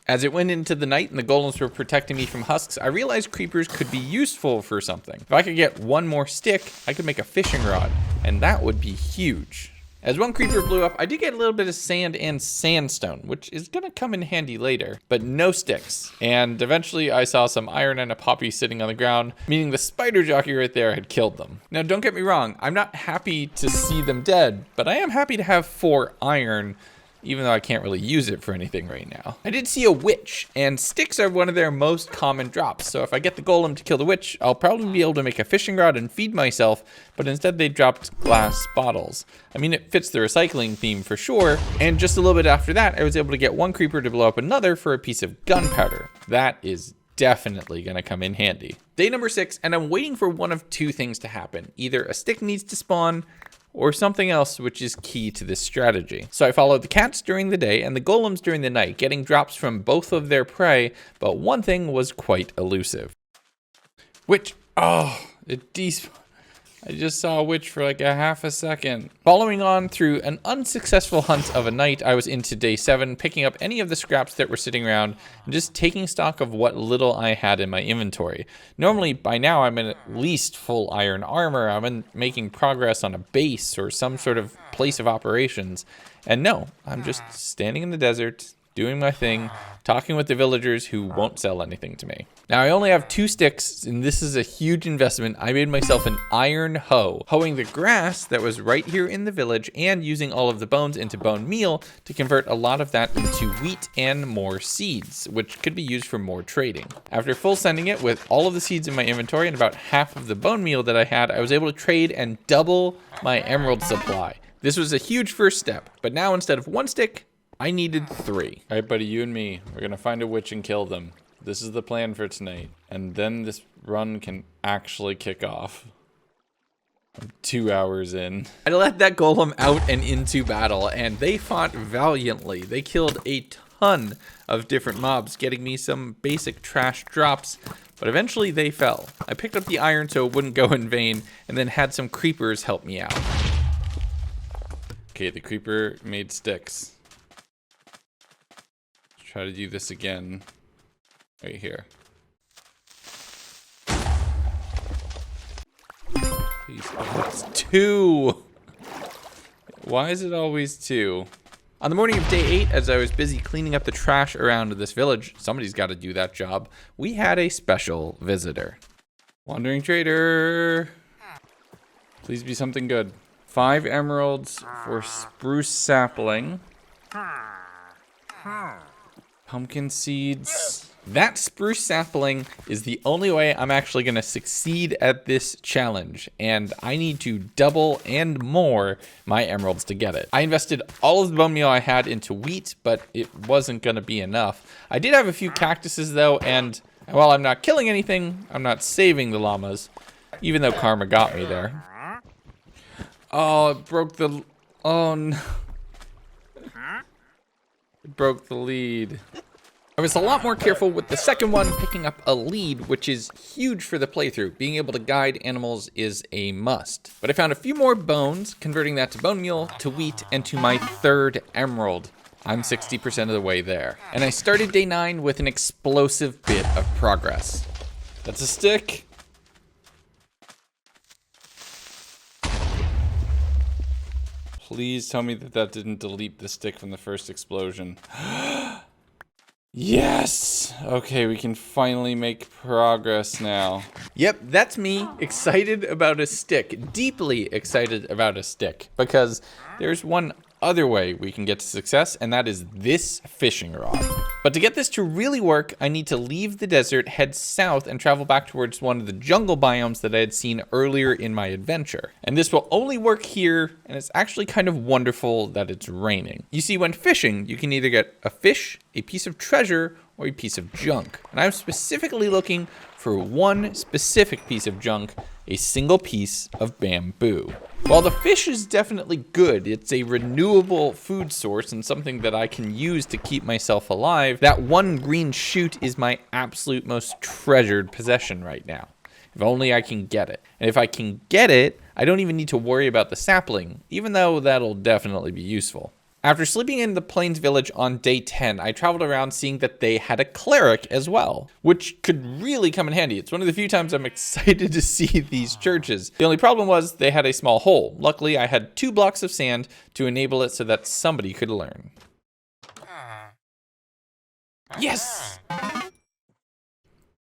As it went into the night and the golems were protecting me from husks, I realized creepers could be useful for something. If I could get one more stick, I could make a fishing rod, and that would be huge. As one creeper blew up, I did get a little bit of sand and sandstone, which is gonna come in handy later, but no sticks. And eventually I saw some iron and a poppy sitting on the ground, meaning the spider jockey right there had killed them. Now don't get me wrong, I'm not happy to see them dead, but I am happy to have 4 iron, even though I can't really use it for anything right now. I did see a witch, and sticks are one of their most common drops, so if I get the golem to kill the witch, I'll probably be able to make a fishing rod and feed myself, but instead they dropped glass bottles. I mean, it fits the recycling theme for sure, and just a little bit after that, I was able to get one creeper to blow up another for a piece of gunpowder. That is definitely gonna come in handy. Day number 6, and I'm waiting for one of 2 things to happen. Either a stick needs to spawn, or something else which is key to this strategy. So I followed the cats during the day and the golems during the night, getting drops from both of their prey, but one thing was quite elusive. Witch, oh, it despawned. I just saw a witch for like a half a second. Following on through an unsuccessful hunt of a night, I was into day 7, picking up any of the scraps that were sitting around and just taking stock of what little I had in my inventory. Normally, by now, I'm in at least full iron armor. I'm making progress on a base or some sort of place of operations. And no, I'm just standing in the desert, doing my thing, talking with the villagers who won't sell anything to me. Now I only have 2 sticks, and this is a huge investment. I made myself an iron hoe, hoeing the grass that was right here in the village and using all of the bones into bone meal to convert a lot of that into wheat and more seeds, which could be used for more trading. After full sending it with all of the seeds in my inventory and about half of the bone meal that I had, I was able to trade and double my emerald supply. This was a huge first step, but now instead of 1 stick, I needed 3. All right, buddy, you and me, we're gonna find a witch and kill them. This is the plan for tonight. And then this run can actually kick off. I'm 2 hours in. I let that golem out and into battle, and they fought valiantly. They killed a ton of different mobs, getting me some basic trash drops, but eventually they fell. I picked up the iron so it wouldn't go in vain, and then had some creepers help me out. Okay, the creeper made sticks. Try to do this again. Right here. It's 2. Why is it always 2? On the morning of day 8, as I was busy cleaning up the trash around this village, somebody's got to do that job, we had a special visitor. Wandering trader. Please be something good. 5 emeralds for spruce sapling. Pumpkin seeds. That spruce sapling is the only way I'm actually going to succeed at this challenge, and I need to double and more my emeralds to get it. I invested all of the bone meal I had into wheat, but it wasn't going to be enough. I did have a few cactuses though, and while I'm not killing anything, I'm not saving the llamas, even though karma got me there. Oh, it broke the... Oh no. It broke the lead. I was a lot more careful with the second one, picking up a lead, which is huge for the playthrough. Being able to guide animals is a must. But I found a few more bones, converting that to bone meal, to wheat, and to my 3rd emerald. I'm 60% of the way there. And I started day 9 with an explosive bit of progress. That's a stick. Please tell me that that didn't delete the stick from the first explosion. Yes! Okay, we can finally make progress now. Yep, that's me, excited about a stick. Deeply excited about a stick. Because there's one other way we can get to success, and that is this fishing rod. But to get this to really work, I need to leave the desert, head south, and travel back towards one of the jungle biomes that I had seen earlier in my adventure. And this will only work here, and it's actually kind of wonderful that it's raining. You see, when fishing, you can either get a fish, a piece of treasure, or a piece of junk. And I'm specifically looking for one specific piece of junk, a single piece of bamboo. While the fish is definitely good, it's a renewable food source and something that I can use to keep myself alive, that one green shoot is my absolute most treasured possession right now. If only I can get it. And if I can get it, I don't even need to worry about the sapling, even though that'll definitely be useful. After sleeping in the Plains village on day 10, I traveled around seeing that they had a cleric as well, which could really come in handy. It's one of the few times I'm excited to see these churches. The only problem was they had a small hole. Luckily, I had 2 blocks of sand to enable it so that somebody could learn. Yes!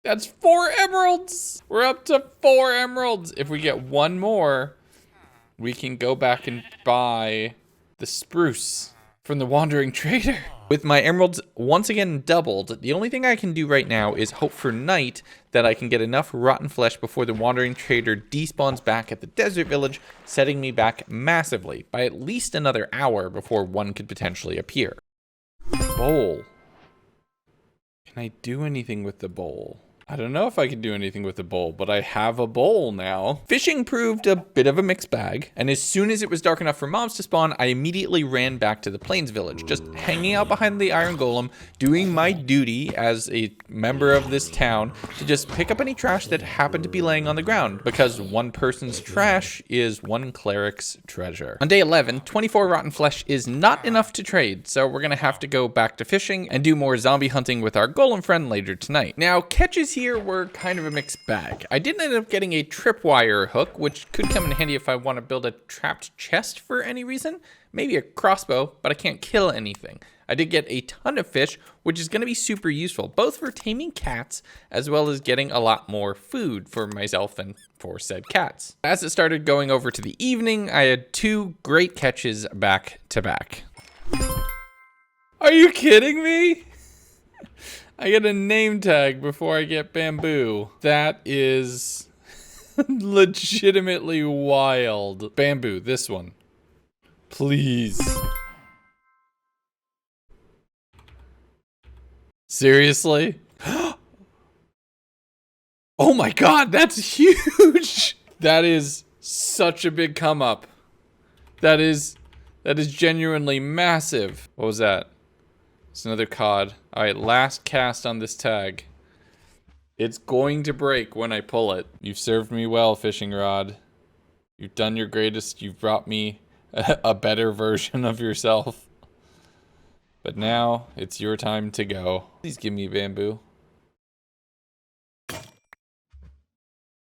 That's 4 emeralds! We're up to 4 emeralds. If we get 1 more, we can go back and buy the spruce from the wandering trader. With my emeralds once again doubled, the only thing I can do right now is hope for night that I can get enough rotten flesh before the wandering trader despawns back at the desert village, setting me back massively by at least another hour before one could potentially appear. Bowl. Can I do anything with the bowl? I don't know if I can do anything with a bowl, but I have a bowl now. Fishing proved a bit of a mixed bag, and as soon as it was dark enough for mobs to spawn, I immediately ran back to the Plains village, just hanging out behind the iron golem, doing my duty as a member of this town to just pick up any trash that happened to be laying on the ground, because one person's trash is one cleric's treasure. On day 11, 24 rotten flesh is not enough to trade, so we're gonna have to go back to fishing and do more zombie hunting with our golem friend later tonight. Now, catches here were kind of a mixed bag. I did end up getting a tripwire hook, which could come in handy if I want to build a trapped chest for any reason. Maybe a crossbow, but I can't kill anything. I did get a ton of fish, which is going to be super useful, both for taming cats, as well as getting a lot more food for myself and for said cats. As it started going over to the evening, I had 2 great catches back to back. Are you kidding me? I get a name tag before I get bamboo. That is legitimately wild. Bamboo, this one. Please. Seriously? Oh my god, that's huge! That is such a big come up. That is genuinely massive. What was that? It's another cod. Alright, last cast on this tag. It's going to break when I pull it. You've served me well, fishing rod. You've done your greatest. You've brought me a better version of yourself. But now, it's your time to go. Please give me bamboo.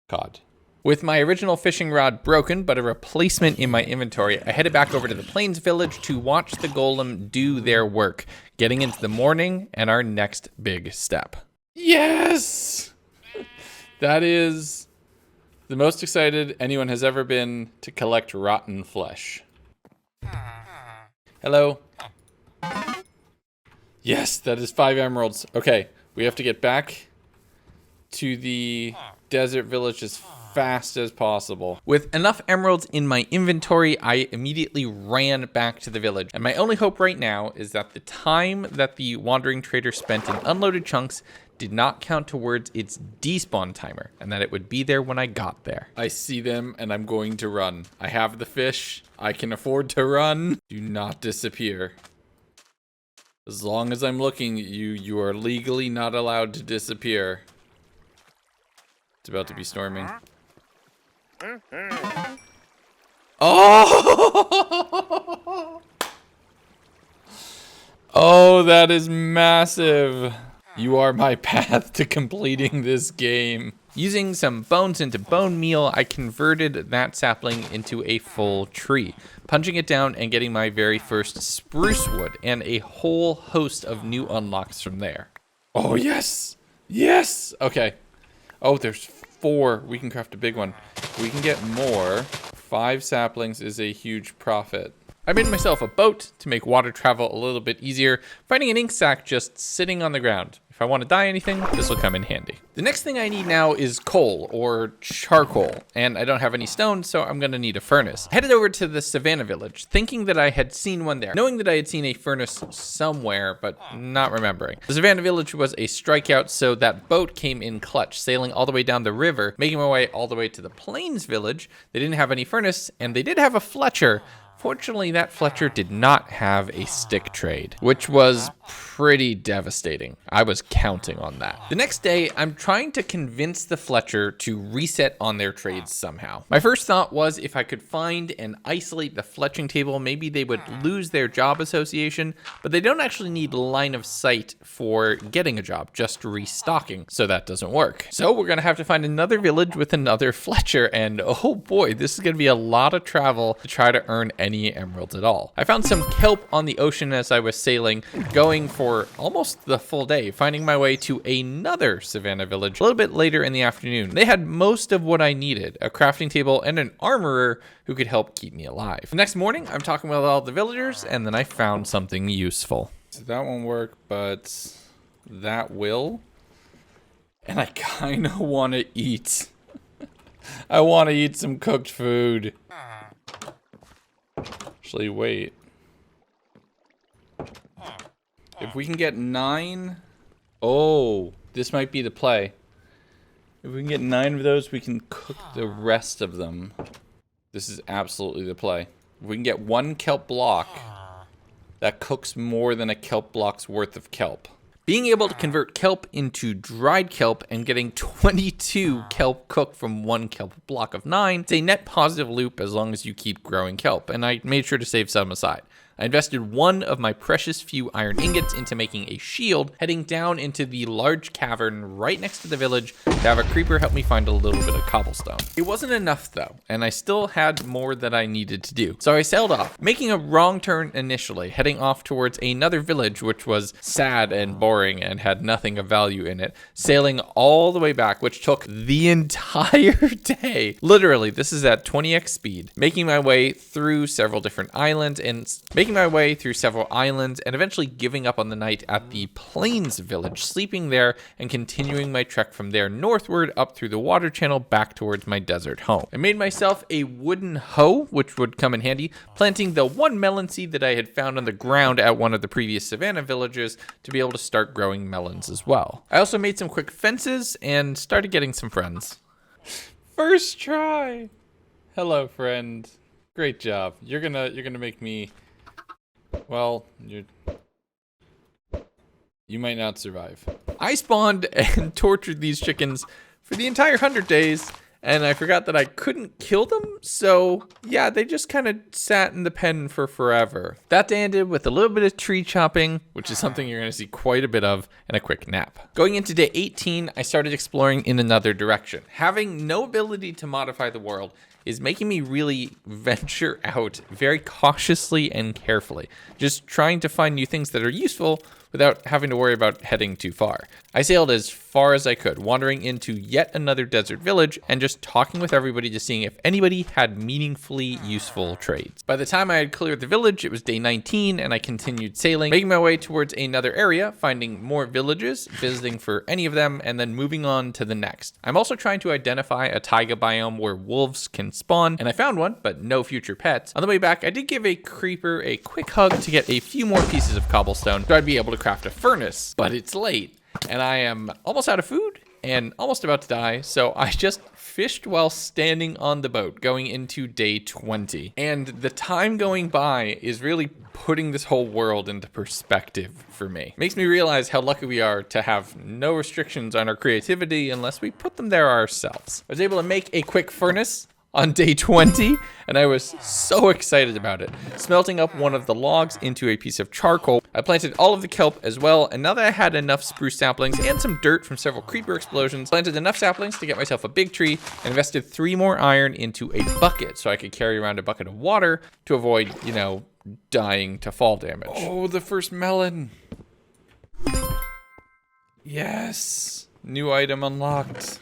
Cod. With my original fishing rod broken, but a replacement in my inventory, I headed back over to the Plains village to watch the golem do their work, getting into the morning and our next big step. Yes! That is the most excited anyone has ever been to collect rotten flesh. Hello. Yes, that is 5 emeralds. Okay, we have to get back to the desert village as fast as possible. With enough emeralds in my inventory, I immediately ran back to the village. And my only hope right now is that the time that the wandering trader spent in unloaded chunks did not count towards its despawn timer, and that it would be there when I got there. I see them and I'm going to run. I have the fish. I can afford to run. Do not disappear. As long as I'm looking at you, you are legally not allowed to disappear. It's about to be storming. Oh! Oh, that is massive. You are my path to completing this game. Using some bones into bone meal, I converted that sapling into a full tree, punching it down and getting my very first spruce wood and a whole host of new unlocks from there. Oh, yes. Yes. Okay. Oh, there's 4. We can craft a big one. We can get more. 5 saplings is a huge profit. I made myself a boat to make water travel a little bit easier, finding an ink sac just sitting on the ground. If I want to dye anything, this will come in handy. The next thing I need now is coal, or charcoal, and I don't have any stone, so I'm gonna need a furnace. I headed over to the Savannah village, thinking that I had seen one there, knowing that I had seen a furnace somewhere, but not remembering. The Savannah village was a strikeout, so that boat came in clutch, sailing all the way down the river, making my way all the way to the Plains village. They didn't have any furnace, and they did have a Fletcher. Fortunately, that Fletcher did not have a stick trade, which was pretty devastating. I was counting on that. The next day, I'm trying to convince the Fletcher to reset on their trades somehow. My first thought was if I could find and isolate the fletching table, maybe they would lose their job association, but they don't actually need line of sight for getting a job, just restocking, so that doesn't work. So we're gonna have to find another village with another Fletcher, and oh boy, this is gonna be a lot of travel to try to earn any emeralds at all. I found some kelp on the ocean as I was sailing, going for almost the full day, finding my way to another Savannah village a little bit later in the afternoon. They had most of what I needed, a crafting table and an armorer who could help keep me alive. The next morning, I'm talking with all the villagers, and then I found something useful. So that won't work, but that will. And I kind of want to eat. I want to eat some cooked food. Actually, wait. If we can get 9... Oh, this might be the play. If we can get 9 of those, we can cook the rest of them. This is absolutely the play. If we can get 1 kelp block, that cooks more than a kelp block's worth of kelp. Being able to convert kelp into dried kelp and getting 22 kelp cooked from 1 kelp block of 9 is a net positive loop as long as you keep growing kelp, and I made sure to save some aside. I invested 1 of my precious few iron ingots into making a shield, heading down into the large cavern right next to the village to have a creeper help me find a little bit of cobblestone. It wasn't enough though, and I still had more that I needed to do. So I sailed off, making a wrong turn initially, heading off towards another village which was sad and boring and had nothing of value in it, sailing all the way back, which took the entire day. Literally, this is at 20x speed, making my way through several different islands and eventually giving up on the night at the Plains village, sleeping there and continuing my trek from there northward up through the water channel back towards my desert home. I made myself a wooden hoe, which would come in handy, planting the 1 melon seed that I had found on the ground at one of the previous savannah villages to be able to start growing melons as well. I also made some quick fences and started getting some friends. First try! Hello, friend. Great job. You're gonna make me... Well, you might not survive. I spawned and tortured these chickens for the entire 100 days, and I forgot that I couldn't kill them, so yeah, they just kind of sat in the pen for forever. That day ended with a little bit of tree chopping, which is something you're going to see quite a bit of, and a quick nap. Going into day 18, I started exploring in another direction. Having no ability to modify the world is making me really venture out very cautiously and carefully, just trying to find new things that are useful without having to worry about heading too far. I sailed as far as I could, wandering into yet another desert village and just talking with everybody to seeing if anybody had meaningfully useful trades. By the time I had cleared the village, it was day 19 and I continued sailing, making my way towards another area, finding more villages, visiting for any of them, and then moving on to the next. I'm also trying to identify a taiga biome where wolves can spawn, and I found one, but no future pets. On the way back, I did give a creeper a quick hug to get a few more pieces of cobblestone so I'd be able to craft a furnace, but it's late and I am almost out of food and almost about to die, so I just fished while standing on the boat going into day 20. And the time going by is really putting this whole world into perspective for me. Makes me realize how lucky we are to have no restrictions on our creativity unless we put them there ourselves. I was able to make a quick furnace on day 20, and I was so excited about it. Smelting up one of the logs into a piece of charcoal, I planted all of the kelp as well, and now that I had enough spruce saplings and some dirt from several creeper explosions, planted enough saplings to get myself a big tree, and invested 3 more iron into a bucket so I could carry around a bucket of water to avoid, dying to fall damage. Oh, the first melon. Yes, new item unlocked.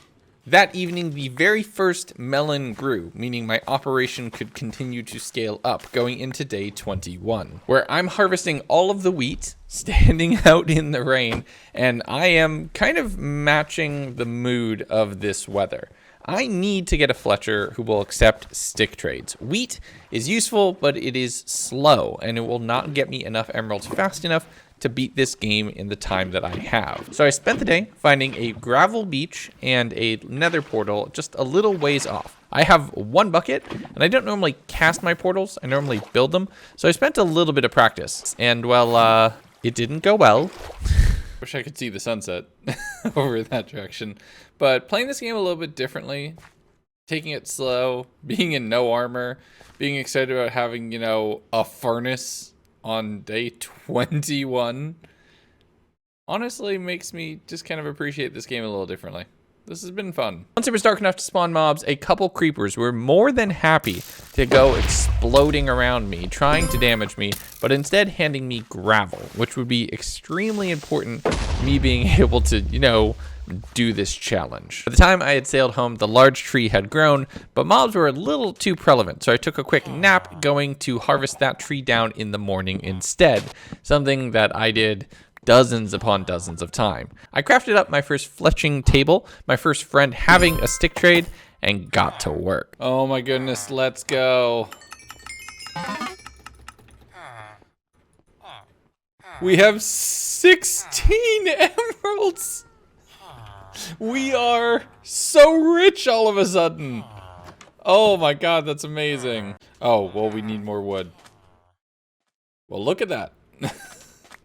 That evening, the very first melon grew, meaning my operation could continue to scale up, going into day 21, where I'm harvesting all of the wheat, standing out in the rain, and I am kind of matching the mood of this weather. I need to get a Fletcher who will accept stick trades. Wheat is useful, but it is slow, and it will not get me enough emeralds fast enough to beat this game in the time that I have. So I spent the day finding a gravel beach and a nether portal just a little ways off. I have 1 bucket, and I don't normally cast my portals, I normally build them, so I spent a little bit of practice, and well, it didn't go well. Wish I could see the sunset over that direction, but playing this game a little bit differently, taking it slow, being in no armor, being excited about having, a furnace on day 21 honestly makes me just kind of appreciate this game a little differently. This has been fun. Once it was dark enough to spawn mobs, a couple creepers were more than happy to go exploding around me, trying to damage me, but instead handing me gravel, which would be extremely important to me being able to, do this challenge. By the time I had sailed home, the large tree had grown, but mobs were a little too prevalent, so I took a quick nap, going to harvest that tree down in the morning instead, something that I did dozens upon dozens of time. I crafted up my first fletching table, my first friend having a stick trade, and got to work. Oh my goodness, let's go. We have 16 emeralds. We are so rich all of a sudden. Oh my god, that's amazing. Oh, well, we need more wood. Well, look at that.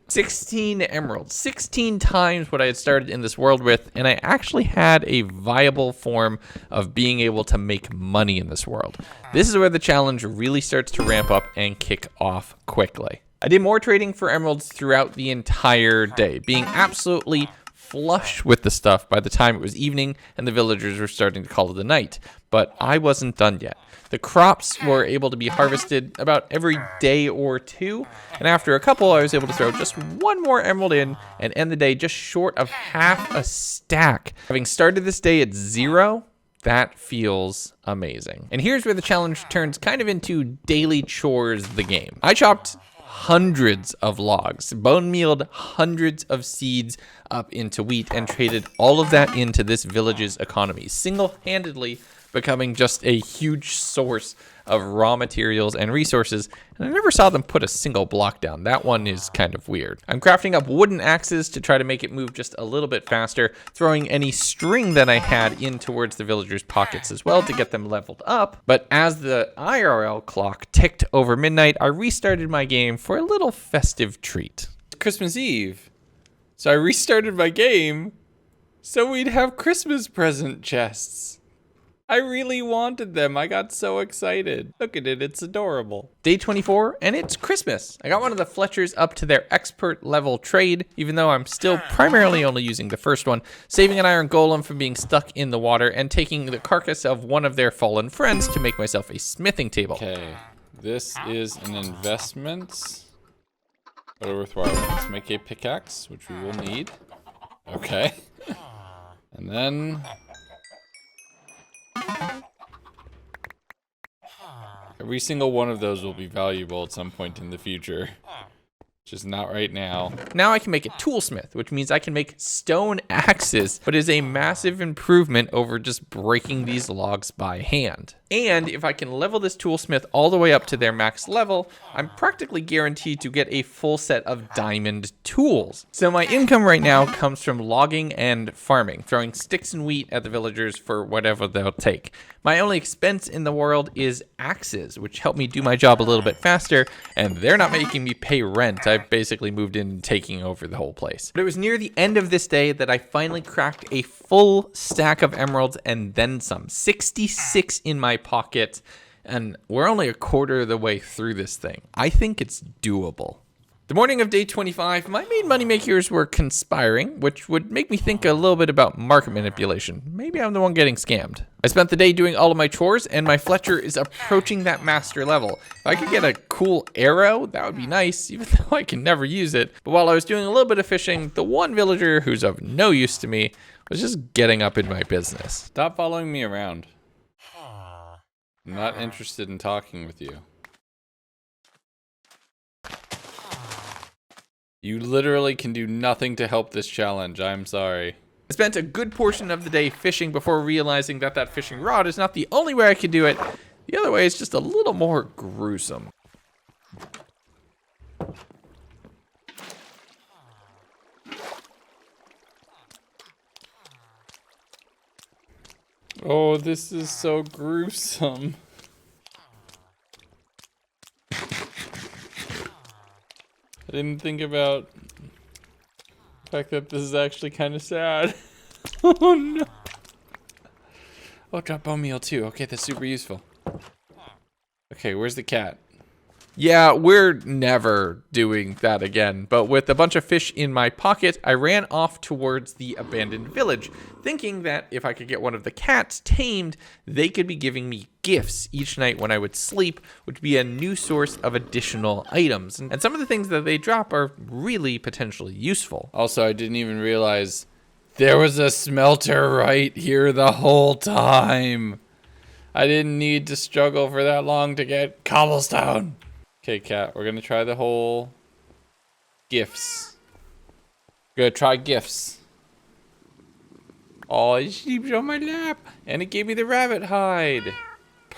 16 emeralds, 16 times what I had started in this world with, and I actually had a viable form of being able to make money in this world. This is where the challenge really starts to ramp up and kick off quickly. I did more trading for emeralds throughout the entire day, being absolutely flush with the stuff by the time it was evening and the villagers were starting to call it a night. But I wasn't done yet. The crops were able to be harvested about every day or two, and after a couple, I was able to throw just one more emerald in and end the day just short of half a stack. Having started this day at 0, that feels amazing. And here's where the challenge turns kind of into daily chores the game. I chopped hundreds of logs, bone mealed hundreds of seeds up into wheat, and traded all of that into this village's economy, single-handedly becoming just a huge source of raw materials and resources, and I never saw them put a single block down. That one is kind of weird. I'm crafting up wooden axes to try to make it move just a little bit faster, throwing any string that I had in towards the villagers' pockets as well to get them leveled up. But as the IRL clock ticked over midnight, I restarted my game for a little festive treat. Christmas Eve, so I restarted my game so we'd have Christmas present chests. I really wanted them. I got so excited. Look at it, it's adorable. Day 24, and it's Christmas. I got one of the Fletchers up to their expert level trade, even though I'm still primarily only using the first one, saving an iron golem from being stuck in the water, and taking the carcass of one of their fallen friends to make myself a smithing table. Okay, this is an investment, but a worthwhile one. Let's make a pickaxe, which we will need. Okay. And then every single one of those will be valuable at some point in the future. Just not right now. Now I can make a toolsmith, which means I can make stone axes, but is a massive improvement over just breaking these logs by hand. And if I can level this toolsmith all the way up to their max level, I'm practically guaranteed to get a full set of diamond tools. So my income right now comes from logging and farming, throwing sticks and wheat at the villagers for whatever they'll take. My only expense in the world is axes, which help me do my job a little bit faster, and they're not making me pay rent. I basically moved in taking over the whole place. But it was near the end of this day that I finally cracked a full stack of emeralds and then some. 66 in my pocket, and we're only a quarter of the way through this thing. I think it's doable. The morning of day 25, my main moneymakers were conspiring, which would make me think a little bit about market manipulation. Maybe I'm the one getting scammed. I spent the day doing all of my chores, and my Fletcher is approaching that master level. If I could get a cool arrow, that would be nice, even though I can never use it. But while I was doing a little bit of fishing, the one villager who's of no use to me was just getting up in my business. Stop following me around. I'm not interested in talking with you. You literally can do nothing to help this challenge. I'm sorry. I spent a good portion of the day fishing before realizing that that fishing rod is not the only way I could do it. The other way is just a little more gruesome. Oh, this is so gruesome. I didn't think about the fact that this is actually kind of sad. Oh no. Oh, drop bone meal too. Okay, that's super useful. Okay, where's the cat? Yeah, we're never doing that again. But with a bunch of fish in my pocket, I ran off towards the abandoned village, thinking that if I could get one of the cats tamed, they could be giving me gifts each night when I would sleep, which would be a new source of additional items. And some of the things that they drop are really potentially useful. Also, I didn't even realize there was a smelter right here the whole time. I didn't need to struggle for that long to get cobblestone. Okay, cat, we're gonna try the whole gifts. We're gonna try gifts. Oh, it sleeps on my lap, and it gave me the rabbit hide.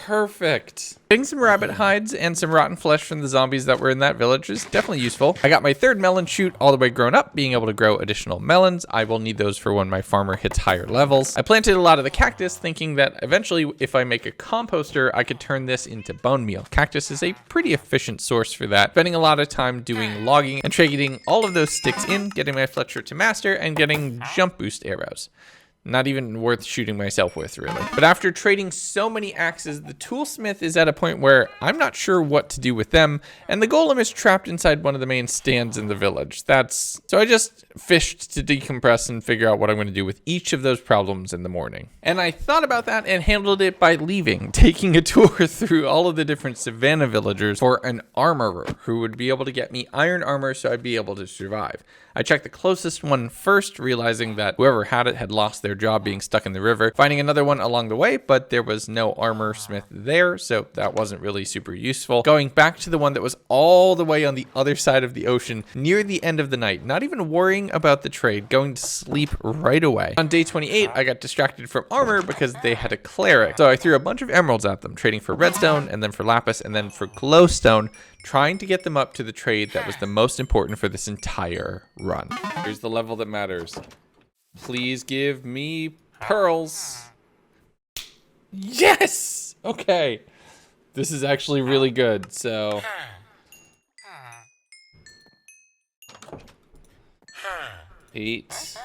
Perfect. Getting some rabbit hides and some rotten flesh from the zombies that were in that village is definitely useful. I got my third melon shoot all the way grown up, being able to grow additional melons. I will need those for when my farmer hits higher levels. I planted a lot of the cactus, thinking that eventually if I make a composter, I could turn this into bone meal. Cactus is a pretty efficient source for that. Spending a lot of time doing logging and trading all of those sticks in, getting my Fletcher to master, and getting jump boost arrows. Not even worth shooting myself with, really. But after trading so many axes, the toolsmith is at a point where I'm not sure what to do with them, and the golem is trapped inside one of the main stands in the village. So I just fished to decompress and figure out what I'm going to do with each of those problems in the morning. And I thought about that and handled it by leaving, taking a tour through all of the different savannah villagers for an armorer who would be able to get me iron armor so I'd be able to survive. I checked the closest one first, realizing that whoever had it had lost their job being stuck in the river. Finding another one along the way, but there was no armor smith there, so that wasn't really super useful. Going back to the one that was all the way on the other side of the ocean near the end of the night, not even worrying about the trade, going to sleep right away. On day 28, I got distracted from armor because they had a cleric. So I threw a bunch of emeralds at them, trading for redstone, and then for lapis, and then for glowstone, trying to get them up to the trade that was the most important for this entire run. Here's the level that matters. Please give me pearls. Yes! Okay. This is actually really good, so... 8.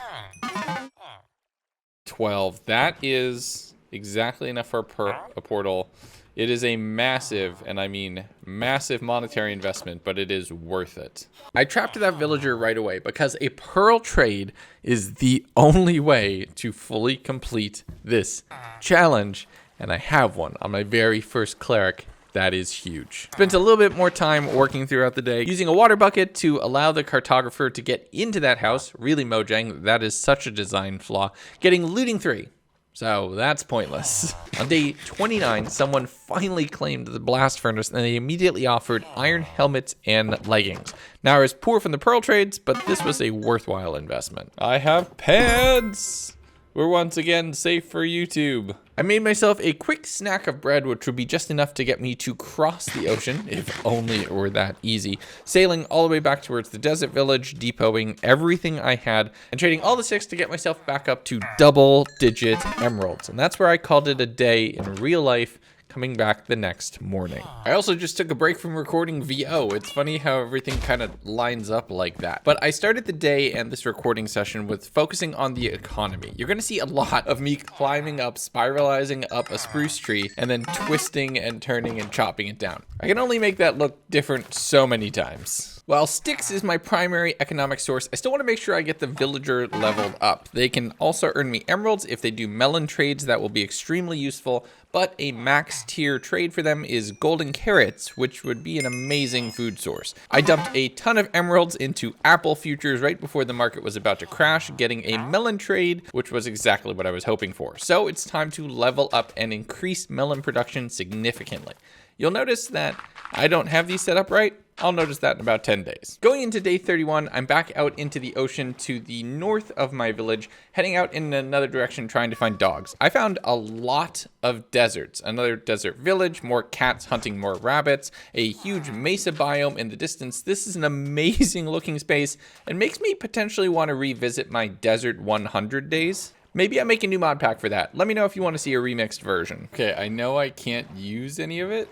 12. That is exactly enough for a portal. It is a massive, and I mean massive monetary investment, but it is worth it. I trapped that villager right away because a pearl trade is the only way to fully complete this challenge, and I have one on my very first cleric. That is huge. Spent a little bit more time working throughout the day, using a water bucket to allow the cartographer to get into that house. Really mojang, that is such a design flaw. Getting looting 3. So that's pointless. On day 29, someone finally claimed the blast furnace and they immediately offered iron helmets and leggings. Now I was poor from the pearl trades, but this was a worthwhile investment. I have pants! We're once again safe for YouTube. I made myself a quick snack of bread, which would be just enough to get me to cross the ocean, if only it were that easy. Sailing all the way back towards the desert village, depoting everything I had, and trading all the 6 to get myself back up to double-digit emeralds. And that's where I called it a day in real life, coming back the next morning. I also just took a break from recording VO. It's funny how everything kind of lines up like that. But I started the day and this recording session with focusing on the economy. You're gonna see a lot of me climbing up, spiralizing up a spruce tree, and then twisting and turning and chopping it down. I can only make that look different so many times. While sticks is my primary economic source, I still want to make sure I get the villager leveled up. They can also earn me emeralds if they do melon trades. That will be extremely useful, but a max tier trade for them is golden carrots, which would be an amazing food source. I dumped a ton of emeralds into apple futures right before the market was about to crash, getting a melon trade, which was exactly what I was hoping for. So it's time to level up and increase melon production significantly. You'll notice that I don't have these set up right. I'll notice that in about 10 days. Going into day 31, I'm back out into the ocean to the north of my village, heading out in another direction trying to find dogs. I found a lot of deserts, another desert village, more cats hunting more rabbits, a huge mesa biome in the distance. This is an amazing looking space and makes me potentially want to revisit my desert 100 days. Maybe I'll make a new mod pack for that. Let me know if you want to see a remixed version. Okay, I know I can't use any of it,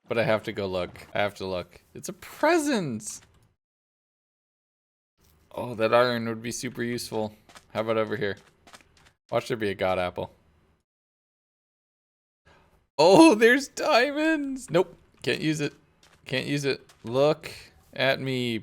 but I have to go look. I have to look. It's a present. Oh, that iron would be super useful. How about over here? Watch there be a god apple. Oh, there's diamonds. Nope, can't use it. Can't use it. Look at me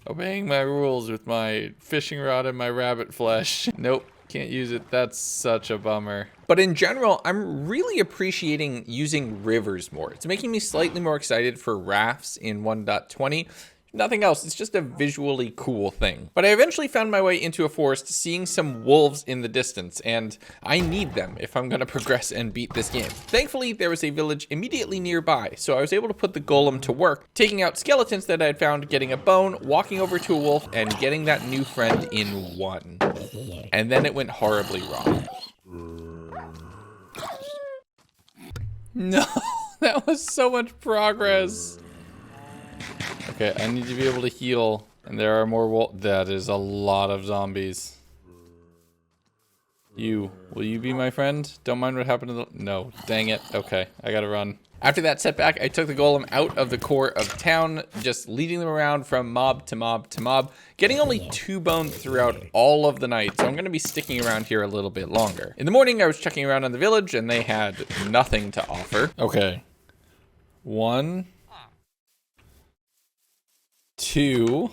obeying my rules with my fishing rod and my rabbit flesh. Nope. Can't use it. That's such a bummer. But in general, I'm really appreciating using rivers more. It's making me slightly more excited for rafts in 1.20. Nothing else, it's just a visually cool thing. But I eventually found my way into a forest, seeing some wolves in the distance, and I need them if I'm gonna progress and beat this game. Thankfully, there was a village immediately nearby, so I was able to put the golem to work, taking out skeletons that I had found, getting a bone, walking over to a wolf, and getting that new friend in one. And then it went horribly wrong. No, that was so much progress. Okay, I need to be able to heal. And there are more that is a lot of zombies. Will you be my friend? Don't mind what happened to the... No, dang it. Okay, I gotta run. After that setback, I took the golem out of the core of town, just leading them around from mob to mob to mob, getting only 2 bones throughout all of the night, so I'm gonna be sticking around here a little bit longer. In the morning, I was checking around on the village, and they had nothing to offer. Okay. 1, 2,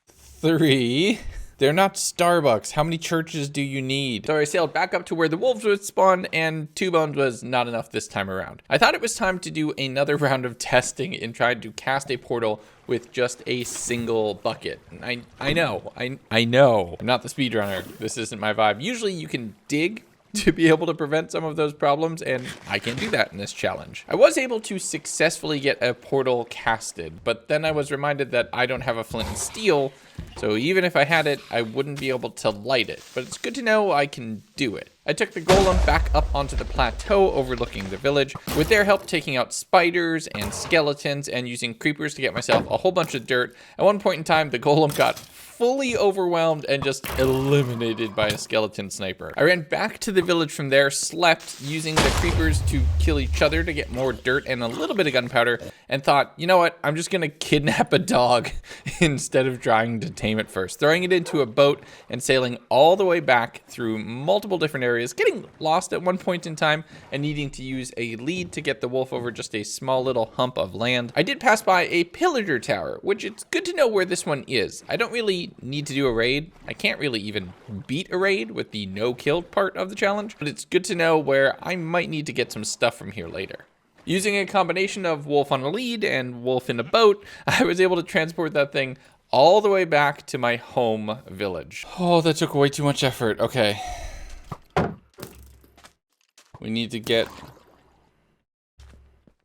3... They're not Starbucks. How many churches do you need? So I sailed back up to where the wolves would spawn, and 2 bones was not enough this time around. I thought it was time to do another round of testing and try to cast a portal with just a single bucket. I know. I'm not the speedrunner. This isn't my vibe. Usually you can dig to be able to prevent some of those problems, and I can't do that in this challenge. I was able to successfully get a portal casted, but then I was reminded that I don't have a flint and steel, so even if I had it, I wouldn't be able to light it, but it's good to know I can do it. I took the golem back up onto the plateau overlooking the village, with their help taking out spiders and skeletons and using creepers to get myself a whole bunch of dirt. At one point in time, the golem got fully overwhelmed and just eliminated by a skeleton sniper. I ran back to the village from there, slept, using the creepers to kill each other to get more dirt and a little bit of gunpowder, and thought, you know what, I'm just gonna kidnap a dog instead of trying to tame it first. Throwing it into a boat and sailing all the way back through multiple different areas, getting lost at one point in time and needing to use a lead to get the wolf over just a small little hump of land. I did pass by a pillager tower, which it's good to know where this one is. I don't really need to do a raid. I can't really even beat a raid with the no killed part of the challenge, but it's good to know where I might need to get some stuff from here later. Using a combination of wolf on a lead and wolf in a boat, I was able to transport that thing all the way back to my home village. Oh, that took way too much effort. Okay. We need to get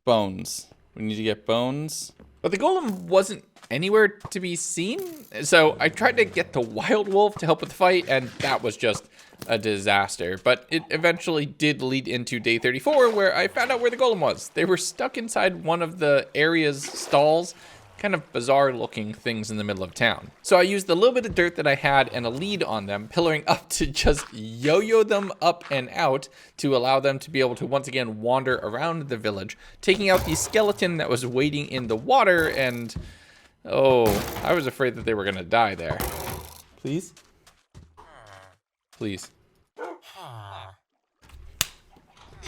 bones. We need to get bones. But the golem wasn't anywhere to be seen, so I tried to get the wild wolf to help with the fight, and that was just a disaster. But it eventually did lead into day 34, where I found out where the golem was. They were stuck inside one of the area's stalls, kind of bizarre looking things in the middle of town. So I used the little bit of dirt that I had and a lead on them, pillaring up to just yo-yo them up and out to allow them to be able to once again wander around the village, taking out the skeleton that was waiting in the water, and oh, I was afraid that they were gonna die there. Please? Please.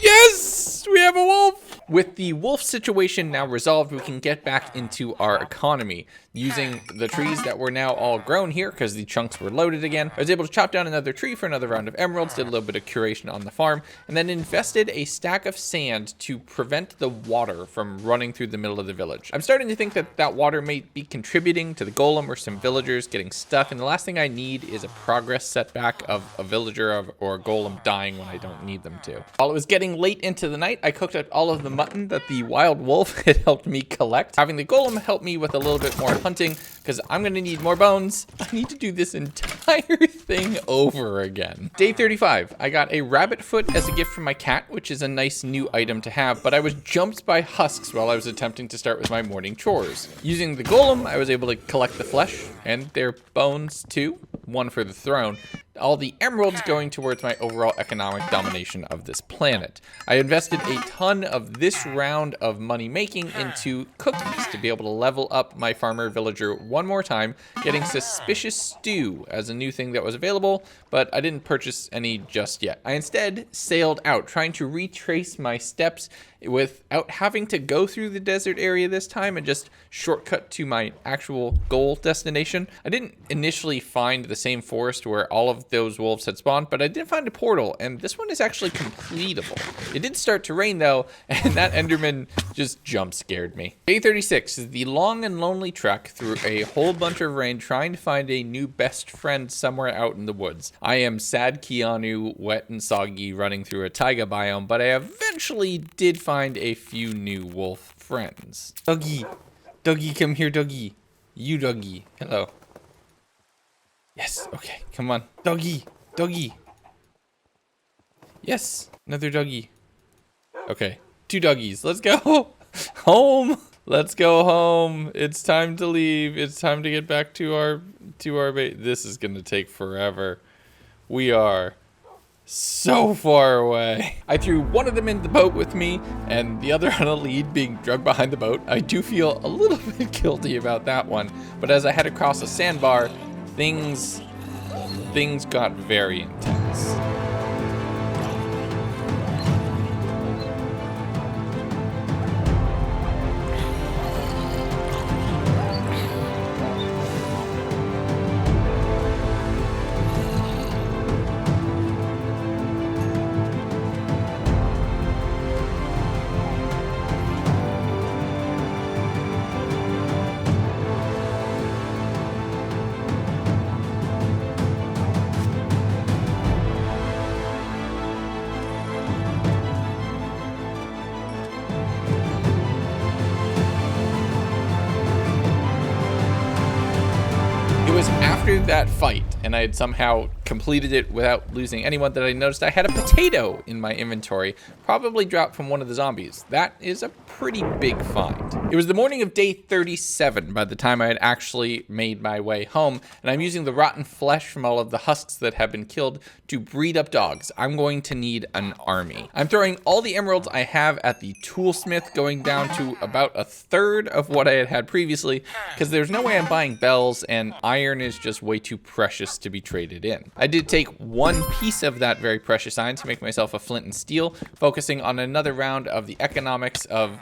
Yes! We have a wolf! With the wolf situation now resolved, we can get back into our economy. Using the trees that were now all grown here, because the chunks were loaded again, I was able to chop down another tree for another round of emeralds, did a little bit of curation on the farm, and then invested a stack of sand to prevent the water from running through the middle of the village. I'm starting to think that that water may be contributing to the golem or some villagers getting stuck, and the last thing I need is a progress setback of a villager or a golem dying when I don't need them to. While it was getting late into the night, I cooked up all of the mutton that the wild wolf had helped me collect, having the golem help me with a little bit more hunting, because I'm gonna need more bones. I need to do this entire thing over again. Day 35, I got a rabbit foot as a gift from my cat, which is a nice new item to have, but I was jumped by husks while I was attempting to start with my morning chores. Using the golem, I was able to collect the flesh and their bones too, one for the throne. All the emeralds going towards my overall economic domination of this planet. I invested a ton of this round of money making into cookies to be able to level up my farmer villager one more time, getting suspicious stew as a new thing that was available, but I didn't purchase any just yet. I instead sailed out, trying to retrace my steps without having to go through the desert area this time and just shortcut to my actual goal destination. I didn't initially find the same forest where all of those wolves had spawned, but I did find a portal, and this one is actually completable. It did start to rain though, and that Enderman just jump scared me. Day 36 is the long and lonely trek through a whole bunch of rain trying to find a new best friend somewhere out in the woods. I am sad Keanu, wet and soggy, running through a taiga biome, but I eventually did find a few new wolf friends. Doggy, doggy, come here, doggy. You doggy, hello. Yes, okay, come on. Doggy, doggy. Yes, another doggy. Okay, 2 doggies. Let's go home. Let's go home. It's time to leave. It's time to get back to our base. This is gonna take forever. We are so far away. I threw one of them in the boat with me and the other on a lead being dragged behind the boat. I do feel a little bit guilty about that one, but as I head across a sandbar, things got very intense. After that fight, and I had somehow completed it without losing anyone, that I noticed I had a potato in my inventory, probably dropped from one of the zombies. That is a pretty big find. It was the morning of day 37 by the time I had actually made my way home, and I'm using the rotten flesh from all of the husks that have been killed to breed up dogs. I'm going to need an army. I'm throwing all the emeralds I have at the toolsmith, going down to about a third of what I had previously, because there's no way I'm buying bells, and iron is just way too precious to be traded in. I did take one piece of that very precious iron to make myself a flint and steel, focusing on another round of the economics of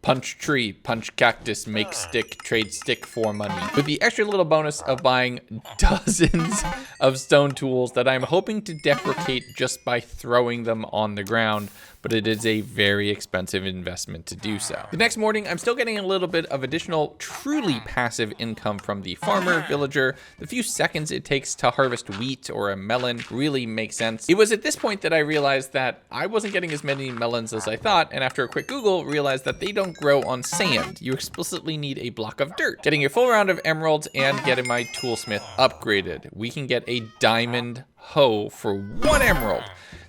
punch tree, punch cactus, make stick, trade stick for money, with the extra little bonus of buying dozens of stone tools that I'm hoping to deprecate just by throwing them on the ground, but it is a very expensive investment to do so. The next morning, I'm still getting a little bit of additional truly passive income from the farmer villager. The few seconds it takes to harvest wheat or a melon really makes sense. It was at this point that I realized that I wasn't getting as many melons as I thought, and after a quick Google, realized that they don't grow on sand. You explicitly need a block of dirt. Getting a full round of emeralds and getting my toolsmith upgraded. We can get a diamond hoe for 1 emerald.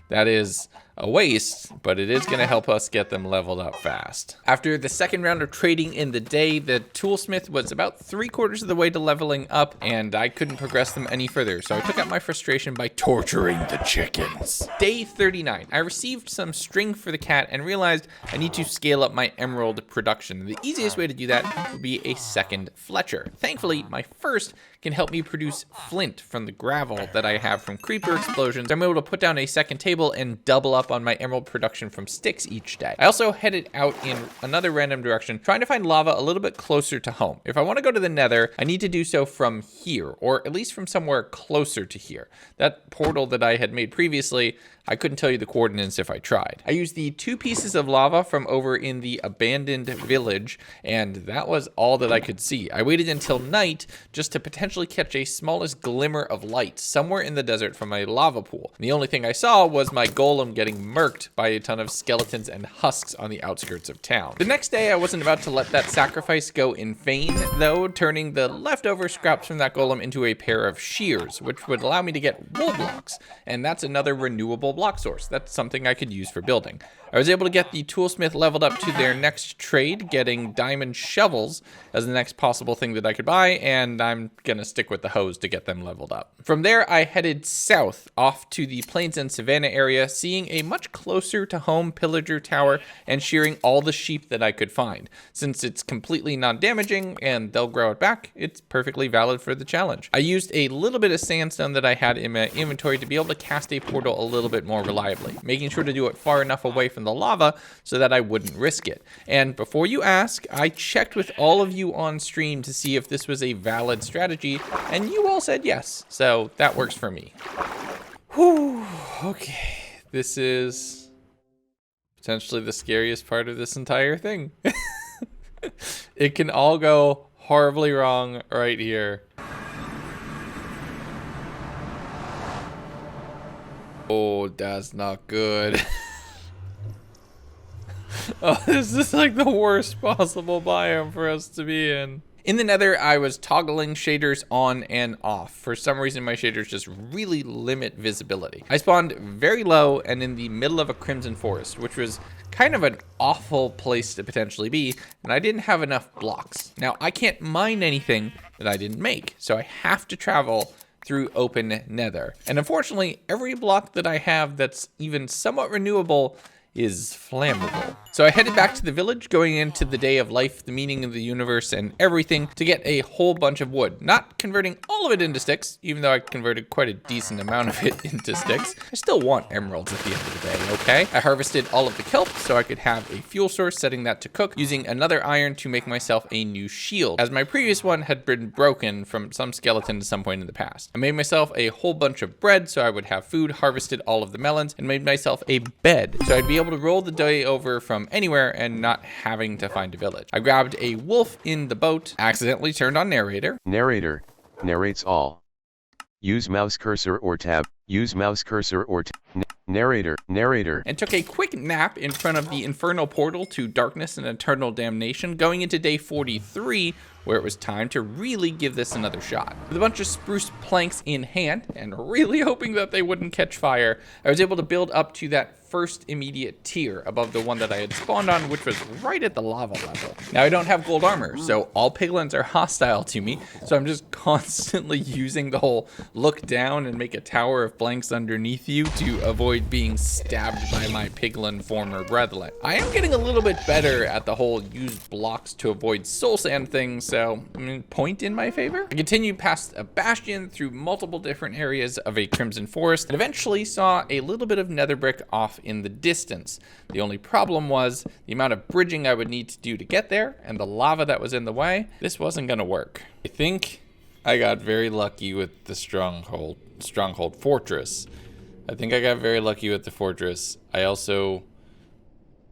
That is a waste, but it is going to help us get them leveled up fast. After the second round of trading in the day, the toolsmith was about 3/4 of the way to leveling up, and I couldn't progress them any further, so I took out my frustration by torturing the chickens. Day 39, I received some string for the cat and realized I need to scale up my emerald production. The easiest way to do that would be a second Fletcher. Thankfully, my first can help me produce flint from the gravel that I have from creeper explosions. I'm able to put down a second table and double up on my emerald production from sticks each day. I also headed out in another random direction, trying to find lava a little bit closer to home. If I want to go to the Nether, I need to do so from here, or at least from somewhere closer to here. That portal that I had made previously, I couldn't tell you the coordinates if I tried. I used the 2 pieces of lava from over in the abandoned village, and that was all that I could see. I waited until night just to potentially catch a smallest glimmer of light somewhere in the desert from a lava pool. And the only thing I saw was my golem getting murked by a ton of skeletons and husks on the outskirts of town. The next day, I wasn't about to let that sacrifice go in vain, though, turning the leftover scraps from that golem into a pair of shears, which would allow me to get wool blocks, and that's another renewable block source. That's something I could use for building. I was able to get the toolsmith leveled up to their next trade, getting diamond shovels as the next possible thing that I could buy, and I'm gonna stick with the hoes to get them leveled up. From there, I headed south off to the plains and savanna area, seeing a much closer to home pillager tower and shearing all the sheep that I could find. Since it's completely non-damaging and they'll grow it back, it's perfectly valid for the challenge. I used a little bit of sandstone that I had in my inventory to be able to cast a portal a little bit more reliably, making sure to do it far enough away from the lava so that I wouldn't risk it. And before you ask, I checked with all of you on stream to see if this was a valid strategy, and you all said yes, so that works for me. Whew, okay. This is potentially the scariest part of this entire thing. It can all go horribly wrong right here. Oh, that's not good. Oh, this is like the worst possible biome for us to be in. In the Nether, I was toggling shaders on and off. For some reason, my shaders just really limit visibility. I spawned very low and in the middle of a crimson forest, which was kind of an awful place to potentially be, and I didn't have enough blocks. Now, I can't mine anything that I didn't make, so I have to travel through open Nether. And unfortunately, every block that I have that's even somewhat renewable is flammable. So I headed back to the village, going into the day of life, the meaning of the universe, and everything to get a whole bunch of wood. Not converting all of it into sticks, even though I converted quite a decent amount of it into sticks. I still want emeralds at the end of the day, okay? I harvested all of the kelp so I could have a fuel source, setting that to cook, using another iron to make myself a new shield, as my previous one had been broken from some skeleton at some point in the past. I made myself a whole bunch of bread so I would have food, harvested all of the melons, and made myself a bed so I'd be able to roll the day over from anywhere and not having to find a village. I grabbed a wolf in the boat, accidentally turned on narrator. Narrator narrates all. Use mouse cursor or tab. Use mouse cursor or narrator. And took a quick nap in front of the infernal portal to darkness and eternal damnation, going into day 43, where it was time to really give this another shot. With a bunch of spruce planks in hand, and really hoping that they wouldn't catch fire, I was able to build up to that first immediate tier above the one that I had spawned on, which was right at the lava level. Now I don't have gold armor, so all piglins are hostile to me, so I'm just constantly using the whole look down and make a tower of planks underneath you to avoid being stabbed by my piglin former brethren. I am getting a little bit better at the whole use blocks to avoid soul sand thing, so I mean, point in my favor. I continued past a bastion through multiple different areas of a crimson forest and eventually saw a little bit of nether brick off in the distance. The only problem was the amount of bridging I would need to do to get there and the lava that was in the way. This wasn't gonna work. I think I got very lucky with the stronghold fortress. I think I got very lucky with the fortress. I also,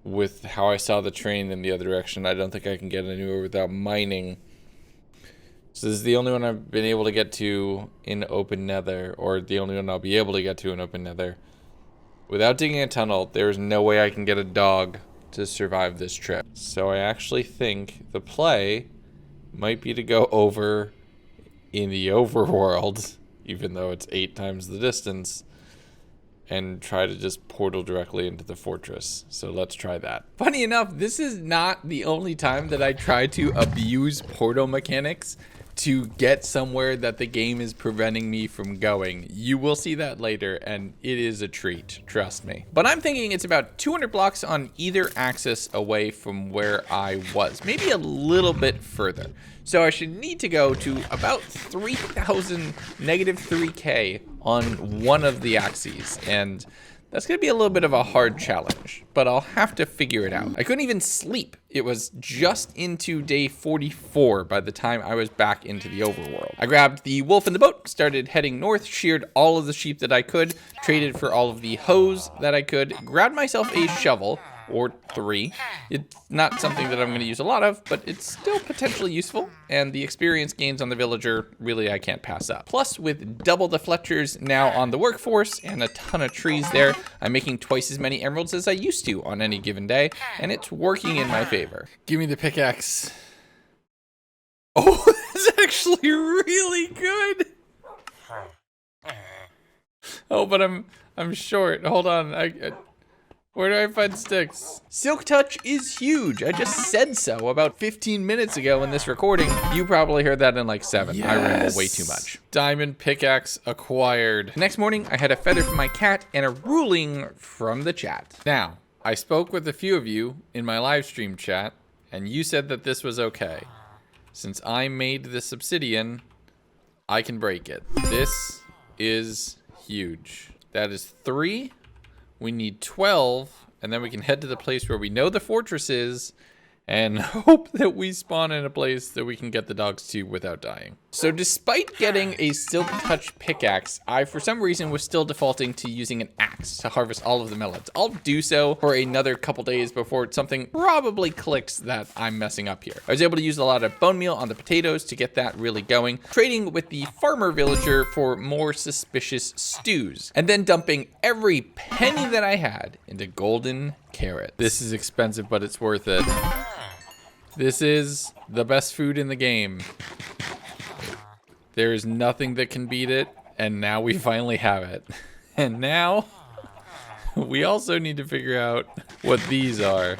with how I saw the train in the other direction, I don't think I can get anywhere without mining. So this is the only one I've been able to get to in open nether, or the only one I'll be able to get to in open nether. Without digging a tunnel, there's no way I can get a dog to survive this trip. So I actually think the play might be to go over in the overworld, even though it's 8 times the distance, and try to just portal directly into the fortress. So let's try that. Funny enough, this is not the only time that I try to abuse portal mechanics to get somewhere that the game is preventing me from going. You will see that later, and it is a treat, trust me. But I'm thinking it's about 200 blocks on either axis away from where I was, maybe a little bit further. So I should need to go to about 3,000 negative 3K on one of the axes, and that's gonna be a little bit of a hard challenge, but I'll have to figure it out. I couldn't even sleep. It was just into day 44 by the time I was back into the overworld. I grabbed the wolf in the boat, started heading north, sheared all of the sheep that I could, traded for all of the hoes that I could, grabbed myself a shovel, or 3. It's not something that I'm going to use a lot of, but it's still potentially useful, and the experience gains on the villager, really I can't pass up. Plus, with double the Fletchers now on the workforce and a ton of trees there, I'm making twice as many emeralds as I used to on any given day, and it's working in my favor. Give me the pickaxe. Oh, that's actually really good. Oh, but I'm short. Hold on. Where do I find sticks? Silk Touch is huge. I just said so about 15 minutes ago in this recording. You probably heard that in like 7. Yes. I ramble way too much. Diamond pickaxe acquired. Next morning, I had a feather from my cat and a ruling from the chat. Now, I spoke with a few of you in my live stream chat, and you said that this was okay. Since I made this obsidian, I can break it. This is huge. That is 3. We need 12, and then we can head to the place where we know the fortress is and hope that we spawn in a place that we can get the dogs to without dying. So despite getting a Silk Touch pickaxe, I for some reason was still defaulting to using an axe to harvest all of the melons. I'll do so for another couple days before something probably clicks that I'm messing up here. I was able to use a lot of bone meal on the potatoes to get that really going, trading with the farmer villager for more suspicious stews, and then dumping every penny that I had into golden carrots. This is expensive, but it's worth it. This is the best food in the game. There is nothing that can beat it, and now we finally have it. And now, we also need to figure out what these are.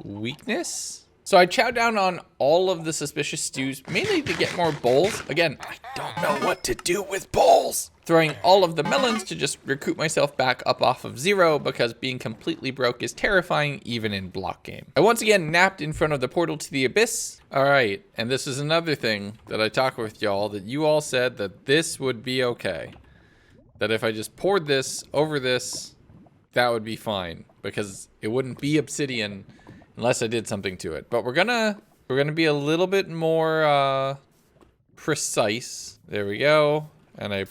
Weakness? So I chowed down on all of the suspicious stews, mainly to get more bowls. Again, I don't know what to do with bowls. Throwing all of the melons to just recoup myself back up off of 0 because being completely broke is terrifying even in block game. I once again napped in front of the portal to the abyss. All right, and this is another thing that I talked with y'all, that you all said that this would be okay. That if I just poured this over this, that would be fine because it wouldn't be obsidian unless I did something to it. But we're gonna be a little bit more precise. There we go. And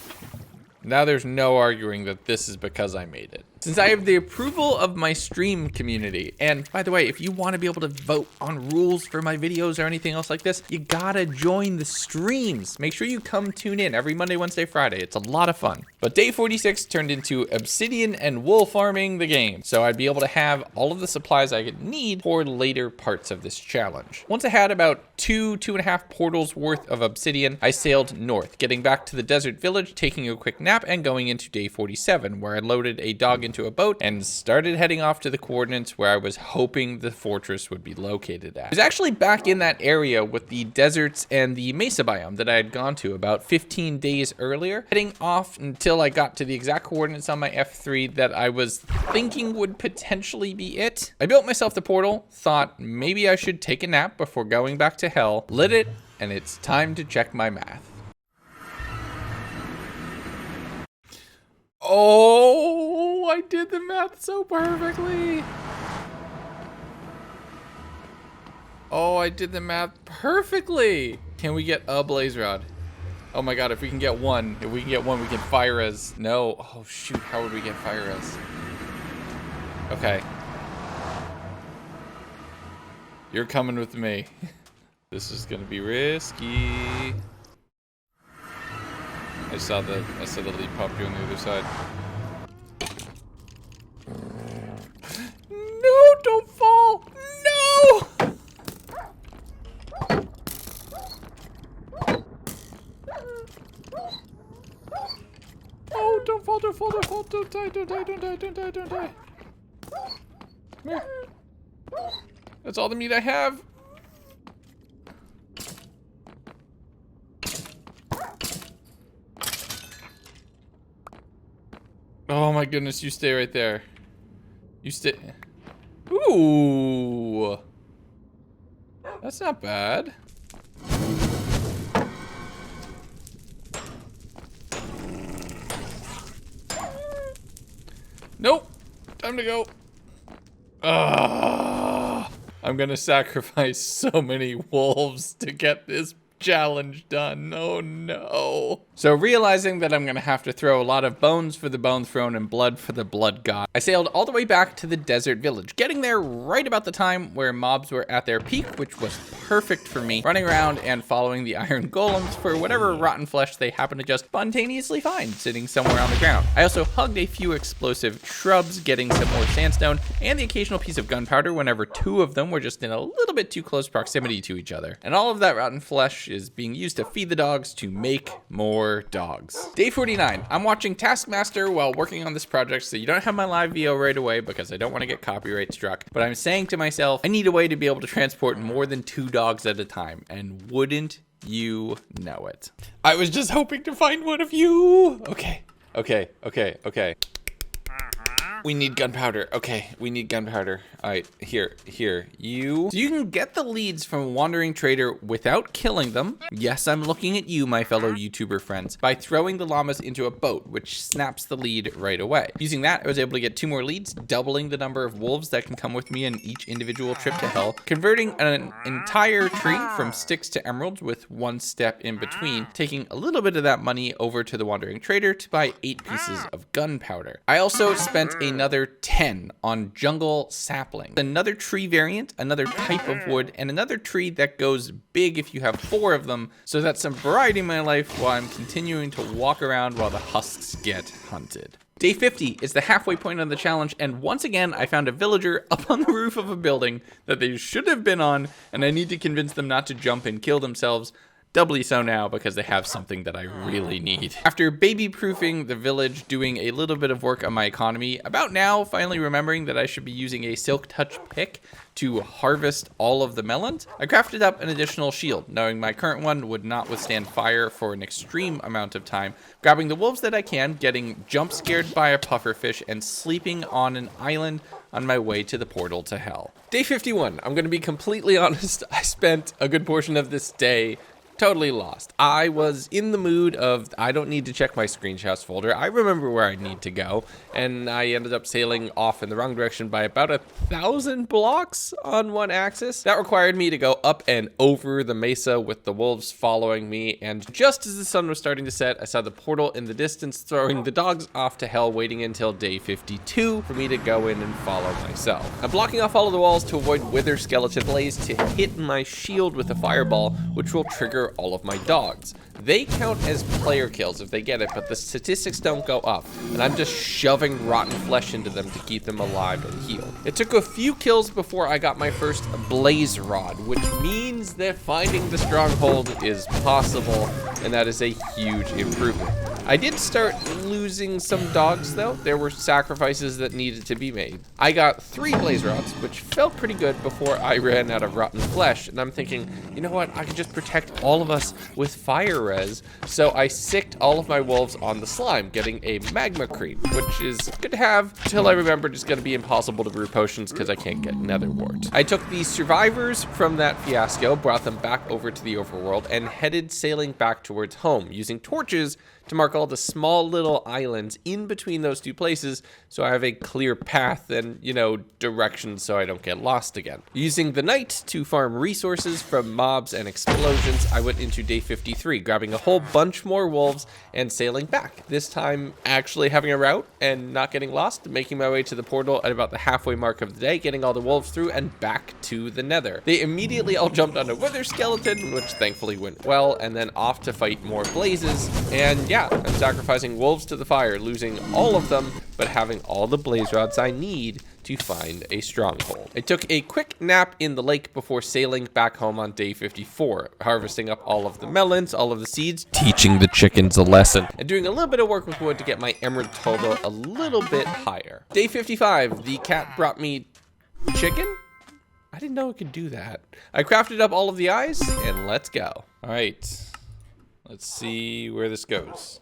now there's no arguing that this is because I made it. Since I have the approval of my stream community, and by the way, if you want to be able to vote on rules for my videos or anything else like this, you gotta join the streams. Make sure you come tune in every Monday, Wednesday, Friday. It's a lot of fun. But day 46 turned into obsidian and wool farming the game. So I'd be able to have all of the supplies I could need for later parts of this challenge. Once I had about 2.5 portals worth of obsidian, I sailed north, getting back to the desert village, taking a quick nap, and going into day 47, where I loaded a dog into a boat and started heading off to the coordinates where I was hoping the fortress would be located at. I was actually back in that area with the deserts and the mesa biome that I had gone to about 15 days earlier, heading off until I got to the exact coordinates on my F3 that I was thinking would potentially be it. I built myself the portal, thought maybe I should take a nap before going back to hell, lit it, and it's time to check my math. Oh, I did the math so perfectly. Oh, I did the math perfectly. Can we get a blaze rod? Oh my god, if we can get one, we can fire as. No. Oh shoot, how would we get fire as? Okay. You're coming with me. This is gonna be risky. I saw the lead pop you on the other side. No, don't fall! No! Oh, don't fall, don't fall, don't fall, don't die, don't die, don't die, don't die, don't die. Come here. That's all the meat I have. Oh my goodness, you stay right there. You stay. Ooh. That's not bad. Nope. Time to go. I'm gonna sacrifice so many wolves to get this challenge done. Oh no. So realizing that I'm gonna have to throw a lot of bones for the bone throne and blood for the blood god, I sailed all the way back to the desert village, getting there right about the time where mobs were at their peak, which was perfect for me, running around and following the iron golems for whatever rotten flesh they happen to just spontaneously find sitting somewhere on the ground. I also hugged a few explosive shrubs, getting some more sandstone and the occasional piece of gunpowder whenever 2 of them were just in a little bit too close proximity to each other. And all of that rotten flesh is being used to feed the dogs to make more dogs. Day 49. I'm watching Taskmaster while working on this project, so you don't have my live VO right away because I don't want to get copyright struck. But I'm saying to myself, I need a way to be able to transport more than 2 dogs at a time, and wouldn't you know it? I was just hoping to find one of you. Okay. We need gunpowder. Okay, we need gunpowder. All right, here. You. So you can get the leads from Wandering Trader without killing them. Yes, I'm looking at you, my fellow YouTuber friends, by throwing the llamas into a boat, which snaps the lead right away. Using that, I was able to get 2 more leads, doubling the number of wolves that can come with me on each individual trip to hell, converting an entire tree from sticks to emeralds with 1 step in between, taking a little bit of that money over to the Wandering Trader to buy 8 pieces of gunpowder. I also spent another 10 on jungle sapling, another tree variant, another type of wood, and another tree that goes big if you have 4 of them, so that's some variety in my life while I'm continuing to walk around while the husks get hunted. Day 50 is the halfway point on the challenge, and once again, I found a villager up on the roof of a building that they should have been on, and I need to convince them not to jump and kill themselves. Doubly so now because they have something that I really need. After baby-proofing the village, doing a little bit of work on my economy, about now finally remembering that I should be using a Silk Touch pick to harvest all of the melons, I crafted up an additional shield, knowing my current one would not withstand fire for an extreme amount of time, grabbing the wolves that I can, getting jump scared by a pufferfish, and sleeping on an island on my way to the portal to hell. Day 51, I'm gonna be completely honest, I spent a good portion of this day totally lost. I was in the mood of, I don't need to check my screenshots folder. I remember where I need to go. And I ended up sailing off in the wrong direction by about 1,000 blocks on one axis. That required me to go up and over the mesa with the wolves following me. And just as the sun was starting to set, I saw the portal in the distance, throwing the dogs off to hell, waiting until day 52 for me to go in and follow myself. I'm blocking off all of the walls to avoid wither skeleton blaze to hit my shield with a fireball, which will trigger all of my dogs. They count as player kills if they get it, but the statistics don't go up, and I'm just shoving rotten flesh into them to keep them alive and healed. It took a few kills before I got my first blaze rod, which means that finding the stronghold is possible, and that is a huge improvement. I did start losing some dogs though. There were sacrifices that needed to be made. I got 3 blaze rods, which felt pretty good before I ran out of rotten flesh, and I'm thinking, you know what, I can just protect all of us with fire res. So I sicked all of my wolves on the slime, getting a magma creep, which is good to have till I remembered it's gonna be impossible to brew potions because I can't get nether wart. I took the survivors from that fiasco, brought them back over to the overworld, and headed sailing back towards home, using torches to mark all the small little islands in between those two places so I have a clear path and, you know, direction so I don't get lost again. Using the night to farm resources from mobs and explosions, I went into day 53, grabbing a whole bunch more wolves and sailing back. This time actually having a route and not getting lost, making my way to the portal at about the halfway mark of the day, getting all the wolves through and back to the nether. They immediately all jumped on a wither skeleton, which thankfully went well, and then off to fight more blazes. And yeah, I'm sacrificing wolves to the fire, losing all of them, but having all the blaze rods I need to find a stronghold. I took a quick nap in the lake before sailing back home on day 54, harvesting up all of the melons, all of the seeds, teaching the chickens a lesson, and doing a little bit of work with wood to get my emerald total a little bit higher. Day 55, the cat brought me chicken? I didn't know it could do that. I crafted up all of the eyes, and let's go. All right. Let's see where this goes.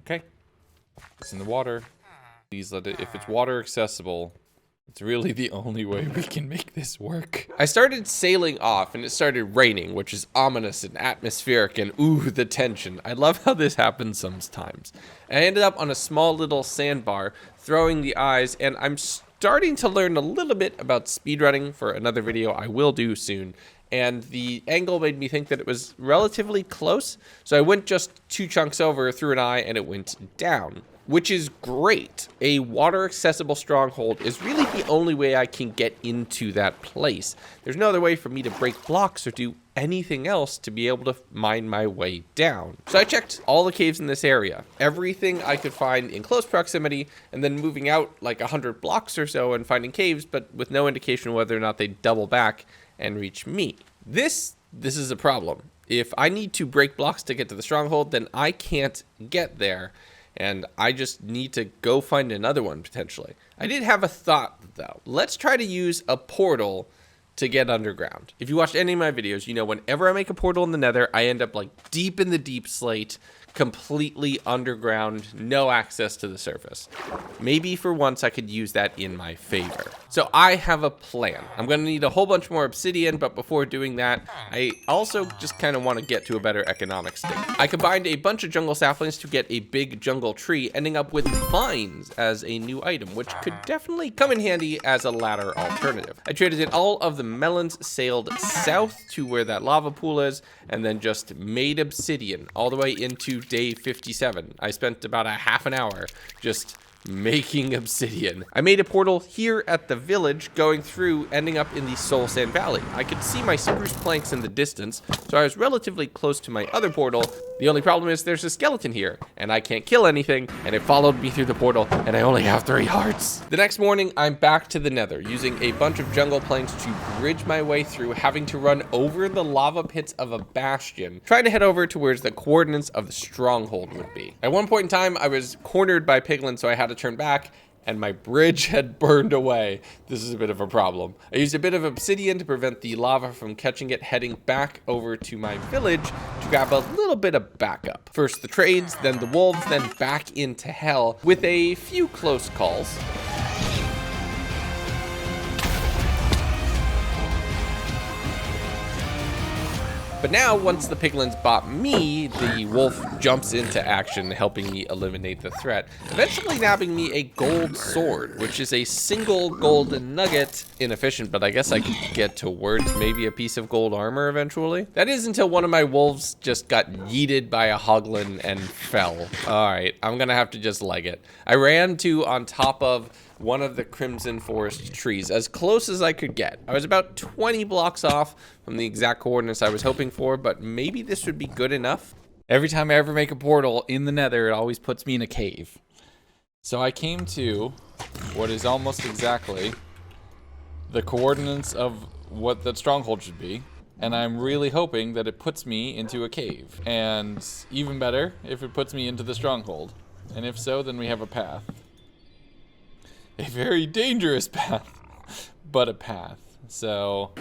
Okay. It's in the water. Please let it, if it's water accessible, it's really the only way we can make this work. I started sailing off and it started raining, which is ominous and atmospheric and ooh, the tension. I love how this happens sometimes. I ended up on a small little sandbar, throwing the eyes, and I'm starting to learn a little bit about speedrunning for another video I will do soon. And the angle made me think that it was relatively close. So I went just 2 chunks over, through an eye, and it went down, which is great. A water accessible stronghold is really the only way I can get into that place. There's no other way for me to break blocks or do anything else to be able to mine my way down. So I checked all the caves in this area, everything I could find in close proximity, and then moving out like 100 blocks or so and finding caves, but with no indication whether or not they double back and reach me. This is a problem. If I need to break blocks to get to the stronghold, then I can't get there, and I just need to go find another one potentially. I did have a thought though. Let's try to use a portal to get underground. If you watched any of my videos, you know whenever I make a portal in the nether, I end up like deep in the deep slate, completely underground, no access to the surface. Maybe for once I could use that in my favor. So I have a plan. I'm gonna need a whole bunch more obsidian, but before doing that, I also just kind of want to get to a better economic state. I combined a bunch of jungle saplings to get a big jungle tree, ending up with vines as a new item, which could definitely come in handy as a ladder alternative. I traded in all of the melons, sailed south to where that lava pool is, and then just made obsidian all the way into day 57. I spent about a half an hour just making obsidian. I made a portal here at the village, going through, ending up in the Soul Sand Valley. I could see my spruce planks in the distance, so I was relatively close to my other portal. The only problem is there's a skeleton here, and I can't kill anything, and it followed me through the portal, and I only have 3 hearts. The next morning, I'm back to the Nether, using a bunch of jungle planks to bridge my way through, having to run over the lava pits of a bastion, trying to head over to where the coordinates of the stronghold would be. At one point in time, I was cornered by piglins, so I had to turn back, and my bridge had burned away. This is a bit of a problem. I used a bit of obsidian to prevent the lava from catching it, heading back over to my village to grab a little bit of backup. First the trades, then the wolves, then back into hell with a few close calls. But now, once the piglins bought me, the wolf jumps into action, helping me eliminate the threat, eventually nabbing me a gold sword, which is a single golden nugget. Inefficient, but I guess I could get towards maybe a piece of gold armor eventually. That is until one of my wolves just got yeeted by a hoglin and fell. All right, I'm gonna have to just leg it. I ran to on top of one of the Crimson Forest trees, as close as I could get. I was about 20 blocks off from the exact coordinates I was hoping for, but maybe this would be good enough. Every time I ever make a portal in the Nether, it always puts me in a cave. So I came to what is almost exactly the coordinates of what that stronghold should be, and I'm really hoping that it puts me into a cave. And even better, if it puts me into the stronghold. And if so, then we have a path. A very dangerous path, but a path. So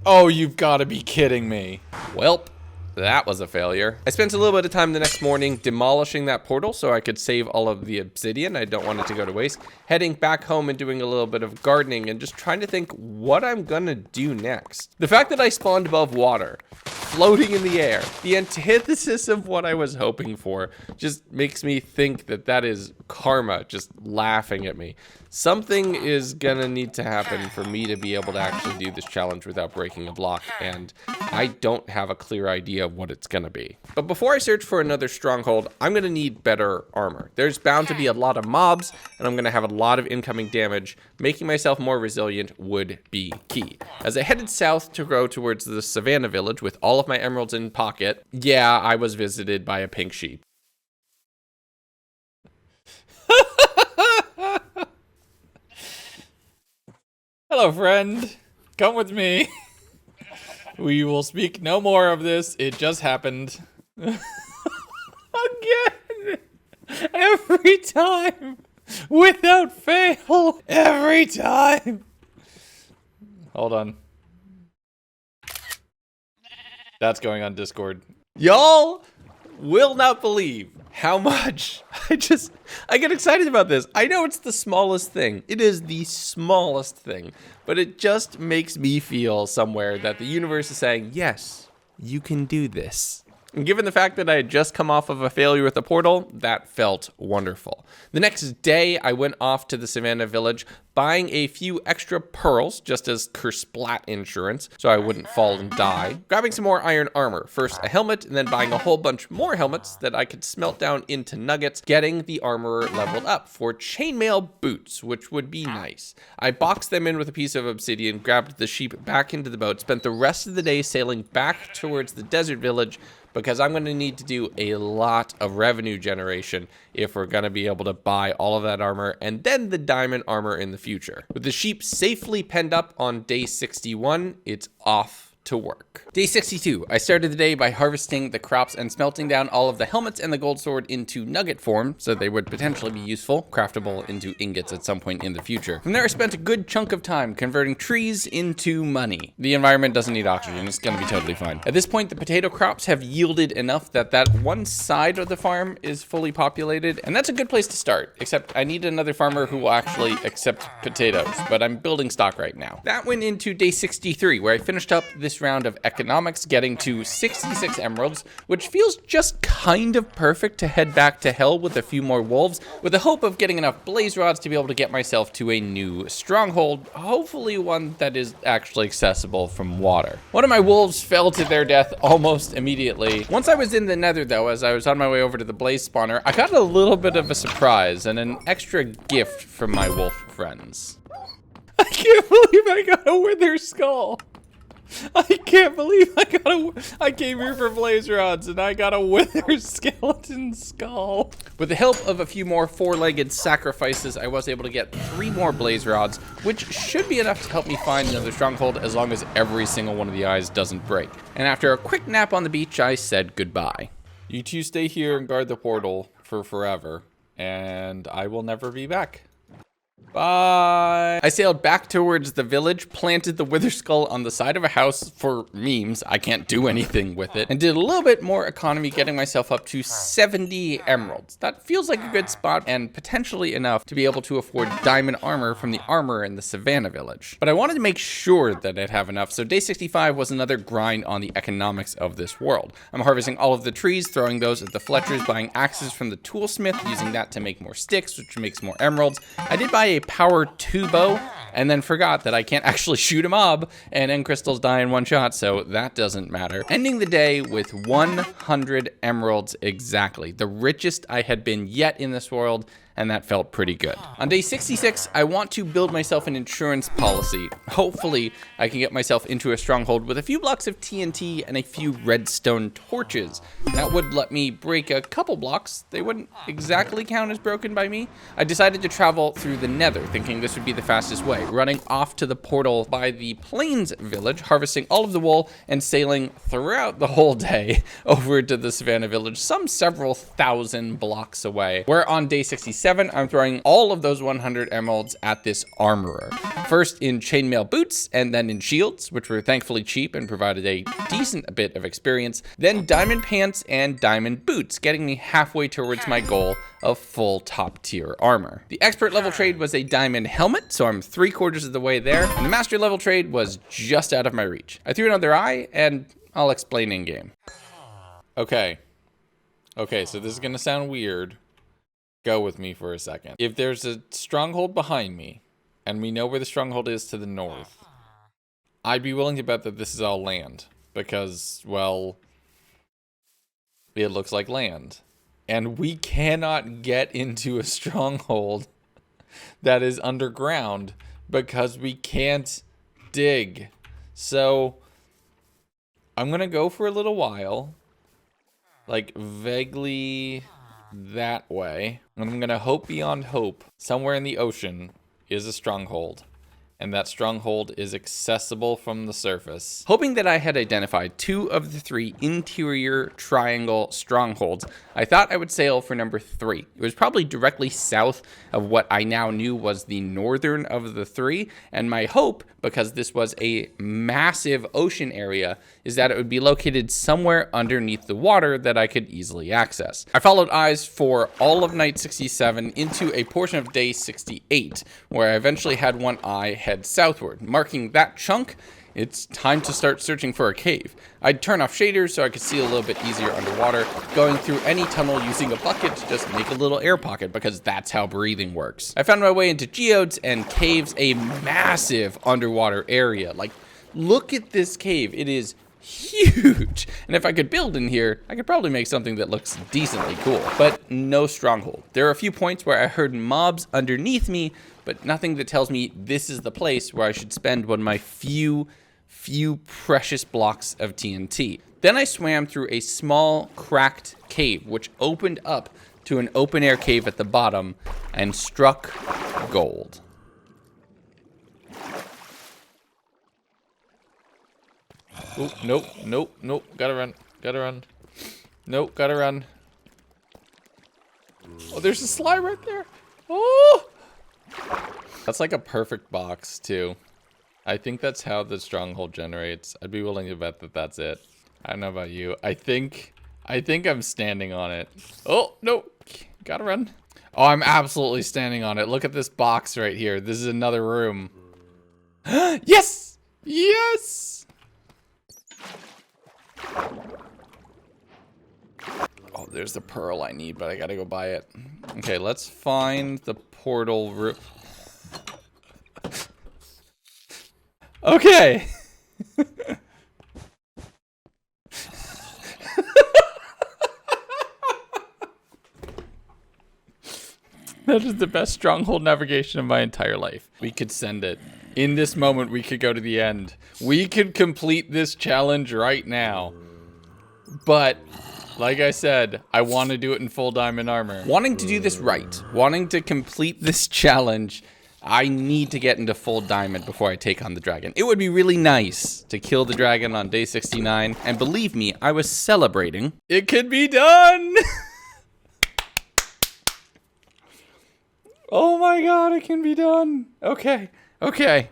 oh, you've got to be kidding me. Welp, that was a failure. I spent a little bit of time the next morning demolishing that portal so I could save all of the obsidian. I don't want it to go to waste. Heading back home and doing a little bit of gardening and just trying to think what I'm gonna do next. The fact that I spawned above water, floating in the air, the antithesis of what I was hoping for, just makes me think that that is karma just laughing at me. Something is gonna need to happen for me to be able to actually do this challenge without breaking a block, and I don't have a clear idea of what it's gonna be. But before I search for another stronghold, I'm gonna need better armor. There's bound to be a lot of mobs, and I'm gonna have a lot of incoming damage. Making myself more resilient would be key. As I headed south to go towards the Savannah village with all of my emeralds in pocket, yeah, I was visited by a pink sheep. Hello, friend. Come with me. We will speak no more of this. It just happened. Again. Every time. Without fail. Every time. Hold on. That's going on Discord. Y'all will not believe how much I get excited about this. I know it's the smallest thing. It is the smallest thing, but it just makes me feel somewhere that the universe is saying, yes, you can do this. And given the fact that I had just come off of a failure with the portal, that felt wonderful. The next day, I went off to the Savannah village, buying a few extra pearls, just as Kersplat insurance, so I wouldn't fall and die. Grabbing some more iron armor, first a helmet, and then buying a whole bunch more helmets that I could smelt down into nuggets, getting the armorer leveled up for chainmail boots, which would be nice. I boxed them in with a piece of obsidian, grabbed the sheep back into the boat, spent the rest of the day sailing back towards the desert village, because I'm going to need to do a lot of revenue generation if we're going to be able to buy all of that armor and then the diamond armor in the future. With the sheep safely penned up on day 61, it's off to work. Day 62, I started the day by harvesting the crops and smelting down all of the helmets and the gold sword into nugget form, so they would potentially be useful, craftable into ingots at some point in the future. From there, I spent a good chunk of time converting trees into money. The environment doesn't need oxygen, it's gonna be totally fine. At this point, the potato crops have yielded enough that one side of the farm is fully populated, and that's a good place to start, except I need another farmer who will actually accept potatoes, but I'm building stock right now. That went into day 63, where I finished up this first round of economics, getting to 66 emeralds, which feels just kind of perfect to head back to hell with a few more wolves, with the hope of getting enough blaze rods to be able to get myself to a new stronghold, hopefully one that is actually accessible from water. One of my wolves fell to their death almost immediately. Once I was in the Nether though, as I was on my way over to the blaze spawner, I got a little bit of a surprise and an extra gift from my wolf friends. I can't believe I got a wither skull. I can't believe I came here for blaze rods and I got a wither skeleton skull. With the help of a few more four-legged sacrifices, I was able to get 3 more blaze rods, which should be enough to help me find another stronghold as long as every single one of the eyes doesn't break. And after a quick nap on the beach, I said goodbye. You two stay here and guard the portal for forever, and I will never be back. Bye. I sailed back towards the village, planted the wither skull on the side of a house for memes. I can't do anything with it. And did a little bit more economy, getting myself up to 70 emeralds. That feels like a good spot and potentially enough to be able to afford diamond armor from the armor in the Savannah village. But I wanted to make sure that I'd have enough, so day 65 was another grind on the economics of this world. I'm harvesting all of the trees, throwing those at the Fletchers, buying axes from the toolsmith, using that to make more sticks, which makes more emeralds. I did buy a power 2 bow and then forgot that I can't actually shoot a mob and end crystals die in one shot, so that doesn't matter. Ending the day with 100 emeralds exactly, the richest I had been yet in this world, and that felt pretty good. On day 66, I want to build myself an insurance policy. Hopefully, I can get myself into a stronghold with a few blocks of TNT and a few redstone torches. That would let me break a couple blocks. They wouldn't exactly count as broken by me. I decided to travel through the Nether, thinking this would be the fastest way, running off to the portal by the Plains village, harvesting all of the wool, and sailing throughout the whole day over to the Savannah village, some several thousand blocks away, where on day 67, I'm throwing all of those 100 emeralds at this armorer. First in chainmail boots, and then in shields, which were thankfully cheap and provided a decent bit of experience. Then diamond pants and diamond boots, getting me halfway towards my goal of full top tier armor. The expert level trade was a diamond helmet, so I'm 3/4 of the way there. And the master level trade was just out of my reach. I threw another eye, and I'll explain in game. Okay, so this is gonna sound weird. Go with me for a second. If there's a stronghold behind me, and we know where the stronghold is to the north, I'd be willing to bet that this is all land. Because, well, it looks like land. And we cannot get into a stronghold that is underground because we can't dig. So, I'm gonna go for a little while, like vaguely that way. And I'm gonna hope beyond hope somewhere in the ocean is a stronghold, and that stronghold is accessible from the surface. Hoping that I had identified 2 of the 3 interior triangle strongholds, I thought I would sail for number 3. It was probably directly south of what I now knew was the northern of the 3, and my hope, because this was a massive ocean area, is that it would be located somewhere underneath the water that I could easily access. I followed eyes for all of night 67 into a portion of day 68, where I eventually had one eye head southward. Marking that chunk, it's time to start searching for a cave. I'd turn off shaders so I could see a little bit easier underwater, going through any tunnel using a bucket to just make a little air pocket, because that's how breathing works. I found my way into geodes and caves, a massive underwater area. Like, look at this cave. It is huge. And if I could build in here, I could probably make something that looks decently cool. But no stronghold. There are a few points where I heard mobs underneath me, but nothing that tells me this is the place where I should spend one of my few precious blocks of TNT. Then I swam through a small cracked cave, which opened up to an open air cave at the bottom and struck gold. Oh, nope, gotta run. Nope, gotta run. Oh, there's a slime right there. Oh! That's like a perfect box, too. I think that's how the stronghold generates. I'd be willing to bet that that's it. I don't know about you. I think I'm standing on it. Oh, no, gotta run. Oh, I'm absolutely standing on it. Look at this box right here. This is another room. Yes! Yes! there's the pearl I need, but I gotta go buy it. Okay, let's find the portal room. Okay. That is the best stronghold navigation of my entire life. We could send it. In this moment, we could go to the end. We could complete this challenge right now. But, like I said, I want to do it in full diamond armor. Wanting to do this right, wanting to complete this challenge, I need to get into full diamond before I take on the dragon. It would be really nice to kill the dragon on day 69. And believe me, I was celebrating. It could be done! Oh my god, it can be done. Okay, okay,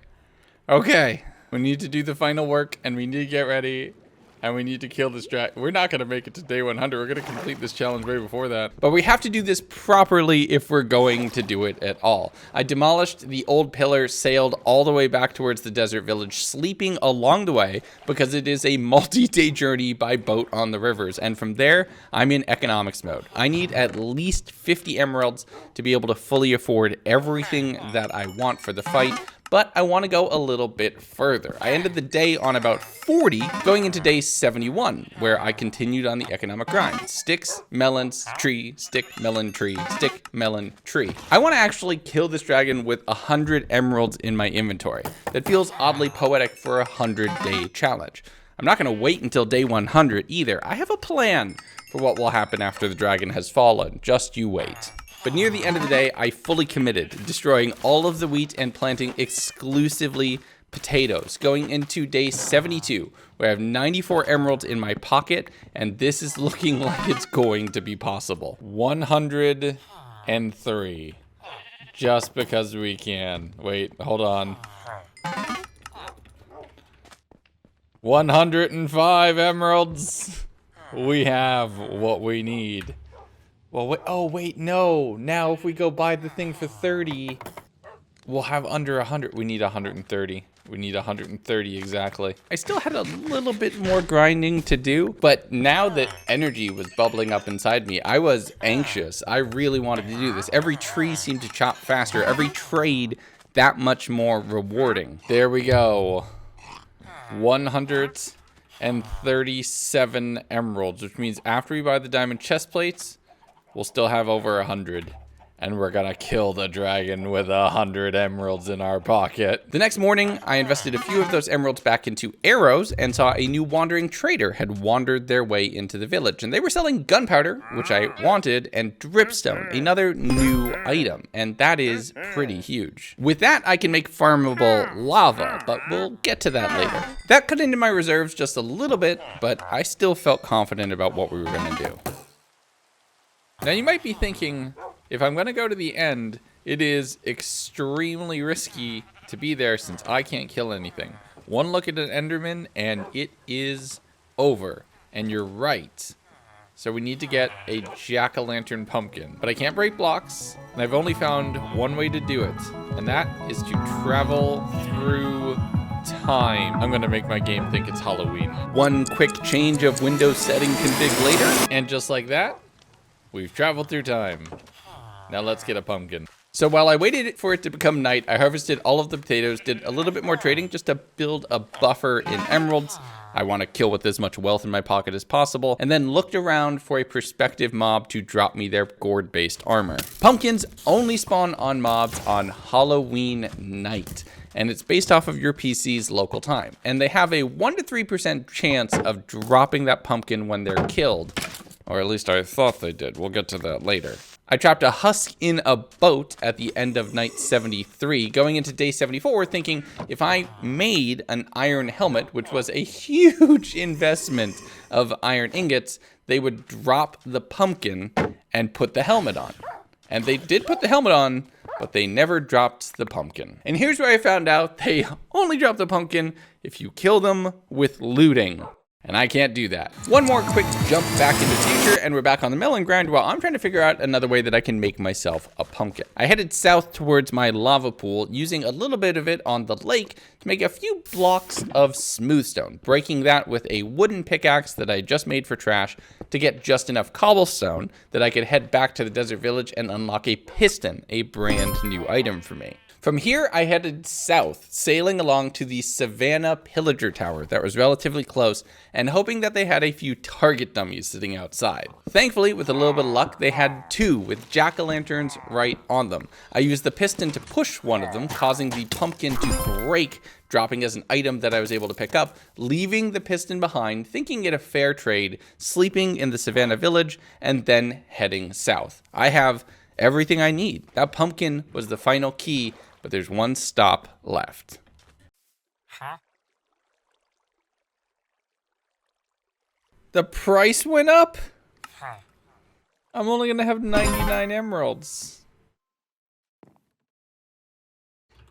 okay. We need to do the final work, and we need to get ready, and we need to kill this dragon. We're not going to make it to day 100. We're going to complete this challenge way before that. But we have to do this properly if we're going to do it at all. I demolished the old pillar, sailed all the way back towards the desert village, sleeping along the way because it is a multi-day journey by boat on the rivers. And from there, I'm in economics mode. I need at least 50 emeralds to be able to fully afford everything that I want for the fight. But I want to go a little bit further. I ended the day on about 40, going into day 71, where I continued on the economic grind. Sticks, melons, tree, stick, melon, tree, stick, melon, tree. I want to actually kill this dragon with 100 emeralds in my inventory. That feels oddly poetic for a 100-day challenge. I'm not going to wait until day 100 either. I have a plan for what will happen after the dragon has fallen. Just you wait. But near the end of the day, I fully committed, destroying all of the wheat and planting exclusively potatoes, going into day 72, where I have 94 emeralds in my pocket, and this is looking like it's going to be possible. 103. Just because we can. Wait, hold on. 105 emeralds. We have what we need. Well, wait, oh, wait, no. Now, if we go buy the thing for 30, we'll have under 100. We need 130. We need 130 exactly. I still had a little bit more grinding to do, but now that energy was bubbling up inside me, I was anxious. I really wanted to do this. Every tree seemed to chop faster. Every trade that much more rewarding. There we go. 137 emeralds, which means after we buy the diamond chest plates, we'll still have over 100, and we're gonna kill the dragon with 100 emeralds in our pocket. The next morning, I invested a few of those emeralds back into arrows and saw a new wandering trader had wandered their way into the village, and they were selling gunpowder, which I wanted, and dripstone, another new item, and that is pretty huge. With that, I can make farmable lava, but we'll get to that later. That cut into my reserves just a little bit, but I still felt confident about what we were gonna do. Now you might be thinking, if I'm gonna go to the end, it is extremely risky to be there since I can't kill anything. One look at an Enderman and it is over. And you're right. So we need to get a jack-o'-lantern pumpkin. But I can't break blocks, and I've only found one way to do it. And that is to travel through time. I'm gonna make my game think it's Halloween. One quick change of Windows setting config later, and just like that, we've traveled through time. Now let's get a pumpkin. So while I waited for it to become night, I harvested all of the potatoes, did a little bit more trading just to build a buffer in emeralds. I want to kill with as much wealth in my pocket as possible, and then looked around for a prospective mob to drop me their gourd-based armor. Pumpkins only spawn on mobs on Halloween night, and it's based off of your PC's local time. And they have a 1 to 3% chance of dropping that pumpkin when they're killed. Or at least I thought they did. We'll get to that later. I trapped a husk in a boat at the end of night 73, going into day 74, thinking if I made an iron helmet, which was a huge investment of iron ingots, they would drop the pumpkin and put the helmet on. And they did put the helmet on, but they never dropped the pumpkin. And here's where I found out they only drop the pumpkin if you kill them with looting. And I can't do that. One more quick jump back into the future, and we're back on the melon grind while I'm trying to figure out another way that I can make myself a pumpkin. I headed south towards my lava pool, using a little bit of it on the lake to make a few blocks of smooth stone, breaking that with a wooden pickaxe that I just made for trash to get just enough cobblestone that I could head back to the desert village and unlock a piston, a brand new item for me. From here, I headed south, sailing along to the Savannah Pillager Tower that was relatively close, and hoping that they had a few target dummies sitting outside. Thankfully, with a little bit of luck, they had two with jack-o'-lanterns right on them. I used the piston to push one of them, causing the pumpkin to break, dropping as an item that I was able to pick up, leaving the piston behind, thinking it a fair trade, sleeping in the Savannah village, and then heading south. I have everything I need. That pumpkin was the final key, but there's one stop left. The price went up? I'm only gonna have 99 emeralds.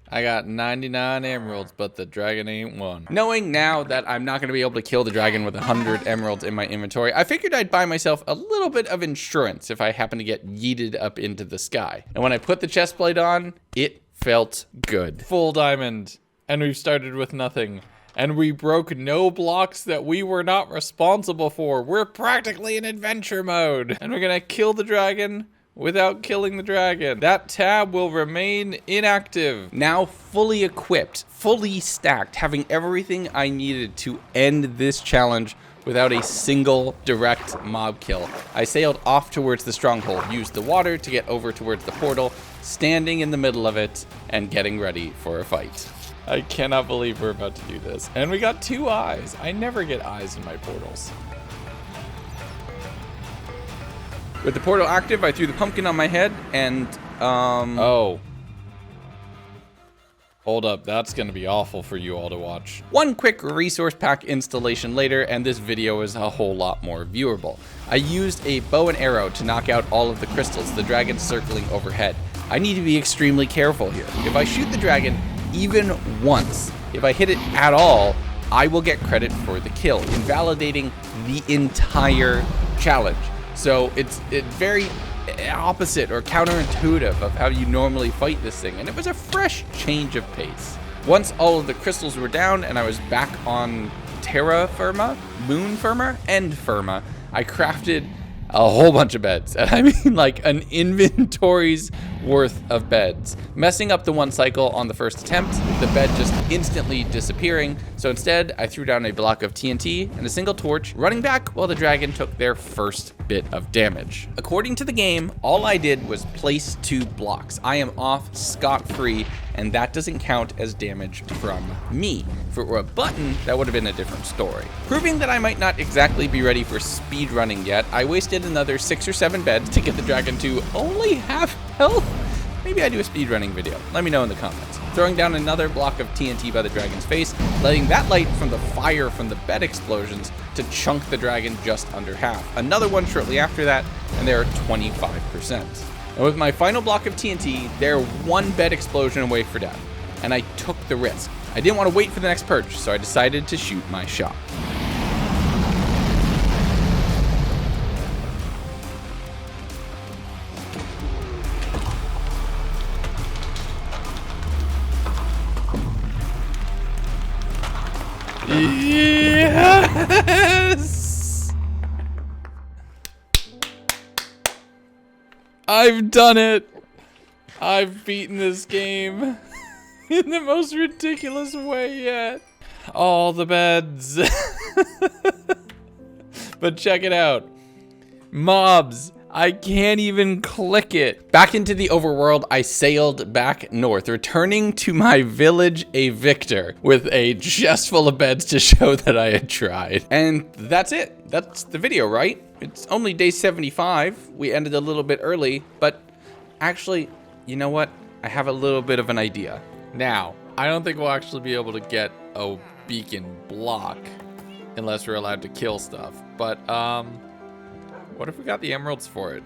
I got 99 emeralds, but the dragon ain't one. Knowing now that I'm not gonna be able to kill the dragon with 100 emeralds in my inventory, I figured I'd buy myself a little bit of insurance if I happen to get yeeted up into the sky. And when I put the chest plate on, it felt good. Full diamond, and we've started with nothing. And we broke no blocks that we were not responsible for. We're practically in adventure mode. And we're gonna kill the dragon without killing the dragon. That tab will remain inactive. Now fully equipped, fully stacked, having everything I needed to end this challenge without a single direct mob kill. I sailed off towards the stronghold, used the water to get over towards the portal, standing in the middle of it and getting ready for a fight. I cannot believe we're about to do this. And we got 2 eyes. I never get eyes in my portals. With the portal active, I threw the pumpkin on my head and, oh. Hold up, that's gonna be awful for you all to watch. One quick resource pack installation later, and this video is a whole lot more viewable. I used a bow and arrow to knock out all of the crystals, the dragon circling overhead. I need to be extremely careful here. If I shoot the dragon even once, if I hit it at all, I will get credit for the kill, invalidating the entire challenge. So it's very opposite or counterintuitive of how you normally fight this thing, and it was a fresh change of pace. Once all of the crystals were down and I was back on terra firma, moon firma, end firma, I crafted a whole bunch of beds, and I mean like an inventory's worth of beds. Messing up the one cycle on the first attempt, the bed just instantly disappearing, so instead I threw down a block of TNT and a single torch, running back while the dragon took their first bit of damage. According to the game, all I did was place 2 blocks. I am off scot-free, and that doesn't count as damage from me. If it were a button, that would have been a different story. Proving that I might not exactly be ready for speed running yet, I wasted another 6 or 7 beds to get the dragon to only half health. Maybe I do a speedrunning video. Let me know in the comments. Throwing down another block of TNT by the dragon's face, letting that light from the fire from the bed explosions to chunk the dragon just under half. Another one shortly after that, and they're 25%. And with my final block of TNT, they're 1 bed explosion away for death. And I took the risk. I didn't want to wait for the next perch, so I decided to shoot my shot. Yes! I've done it! I've beaten this game in the most ridiculous way yet. All the beds. But check it out. Mobs. I can't even click it. Back into the overworld, I sailed back north, returning to my village a victor with a chest full of beds to show that I had tried. And that's it. That's the video, right? It's only day 75. We ended a little bit early, but actually, you know what? I have a little bit of an idea. Now, I don't think we'll actually be able to get a beacon block unless we're allowed to kill stuff. But, what if we got the emeralds for it?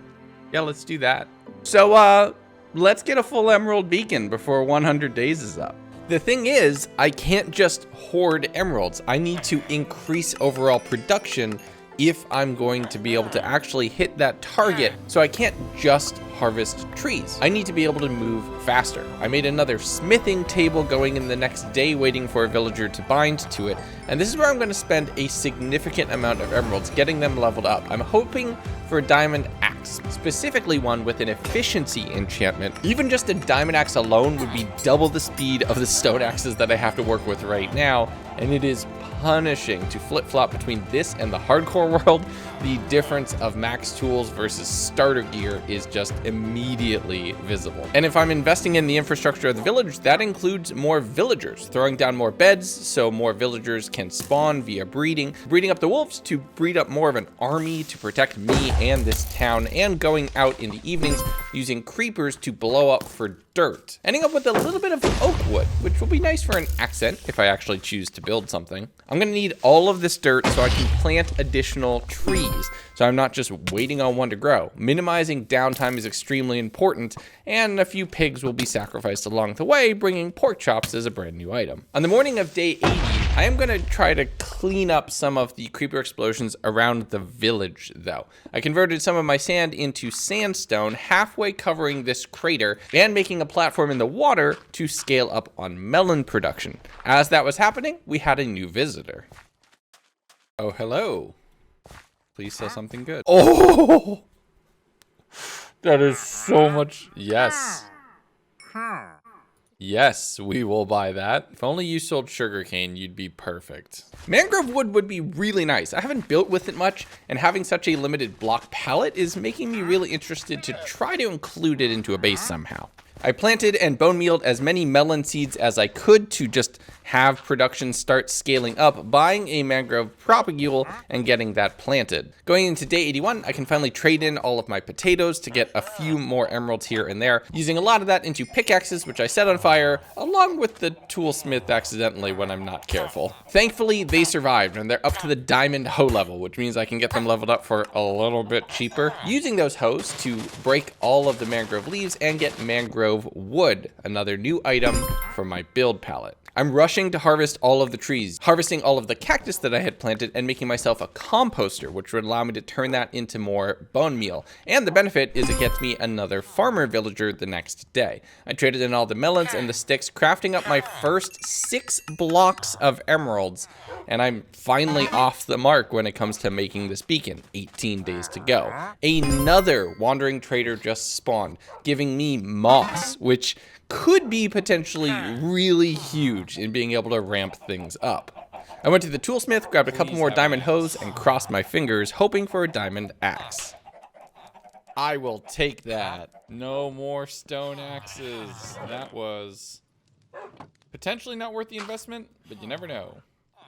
Yeah, let's do that. So, let's get a full emerald beacon before 100 days is up. The thing is, I can't just hoard emeralds. I need to increase overall production if I'm going to be able to actually hit that target. So I can't just harvest trees. I need to be able to move faster. I made another smithing table going in the next day, waiting for a villager to bind to it. And this is where I'm going to spend a significant amount of emeralds, getting them leveled up. I'm hoping for a diamond axe, specifically one with an efficiency enchantment. Even just a diamond axe alone would be double the speed of the stone axes that I have to work with right now. And it is punishing to flip-flop between this and the hardcore world. The difference of max tools versus starter gear is just immediately visible. And if I'm investing in the infrastructure of the village, that includes more villagers, throwing down more beds so more villagers can spawn via breeding up the wolves to breed up more of an army to protect me and this town, and going out in the evenings using creepers to blow up for dirt. Ending up with a little bit of oak wood, which will be nice for an accent if I actually choose to build something. I'm gonna need all of this dirt so I can plant additional trees, so I'm not just waiting on one to grow. Minimizing downtime is extremely important, and a few pigs will be sacrificed along the way, bringing pork chops as a brand new item. On the morning of day 80, I am gonna try to clean up some of the creeper explosions around the village though. I converted some of my sand into sandstone, halfway covering this crater, and making a platform in the water to scale up on melon production. As that was happening, we had a new visitor. Oh, hello. Please sell something good. Oh, that is so much. Yes. Yes, we will buy that. If only you sold sugarcane, you'd be perfect. Mangrove wood would be really nice. I haven't built with it much, and having such a limited block palette is making me really interested to try to include it into a base somehow. I planted and bone mealed as many melon seeds as I could to just have production start scaling up, buying a mangrove propagule and getting that planted. Going into day 81, I can finally trade in all of my potatoes to get a few more emeralds here and there, using a lot of that into pickaxes, which I set on fire, along with the toolsmith accidentally when I'm not careful. Thankfully, they survived, and they're up to the diamond hoe level, which means I can get them leveled up for a little bit cheaper, using those hoes to break all of the mangrove leaves and get mangrove wood, another new item for my build palette. I'm rushing to harvest all of the trees, harvesting all of the cactus that I had planted and making myself a composter, which would allow me to turn that into more bone meal. And the benefit is it gets me another farmer villager the next day. I traded in all the melons and the sticks, crafting up my first 6 blocks of emeralds, and I'm finally off the mark when it comes to making this beacon. 18 days to go. Another wandering trader just spawned, giving me moss, which could be potentially really huge in being able to ramp things up. I went to the toolsmith, grabbed a couple more diamond hoes, and crossed my fingers, hoping for a diamond axe. I will take that. No more stone axes. That was potentially not worth the investment, but you never know.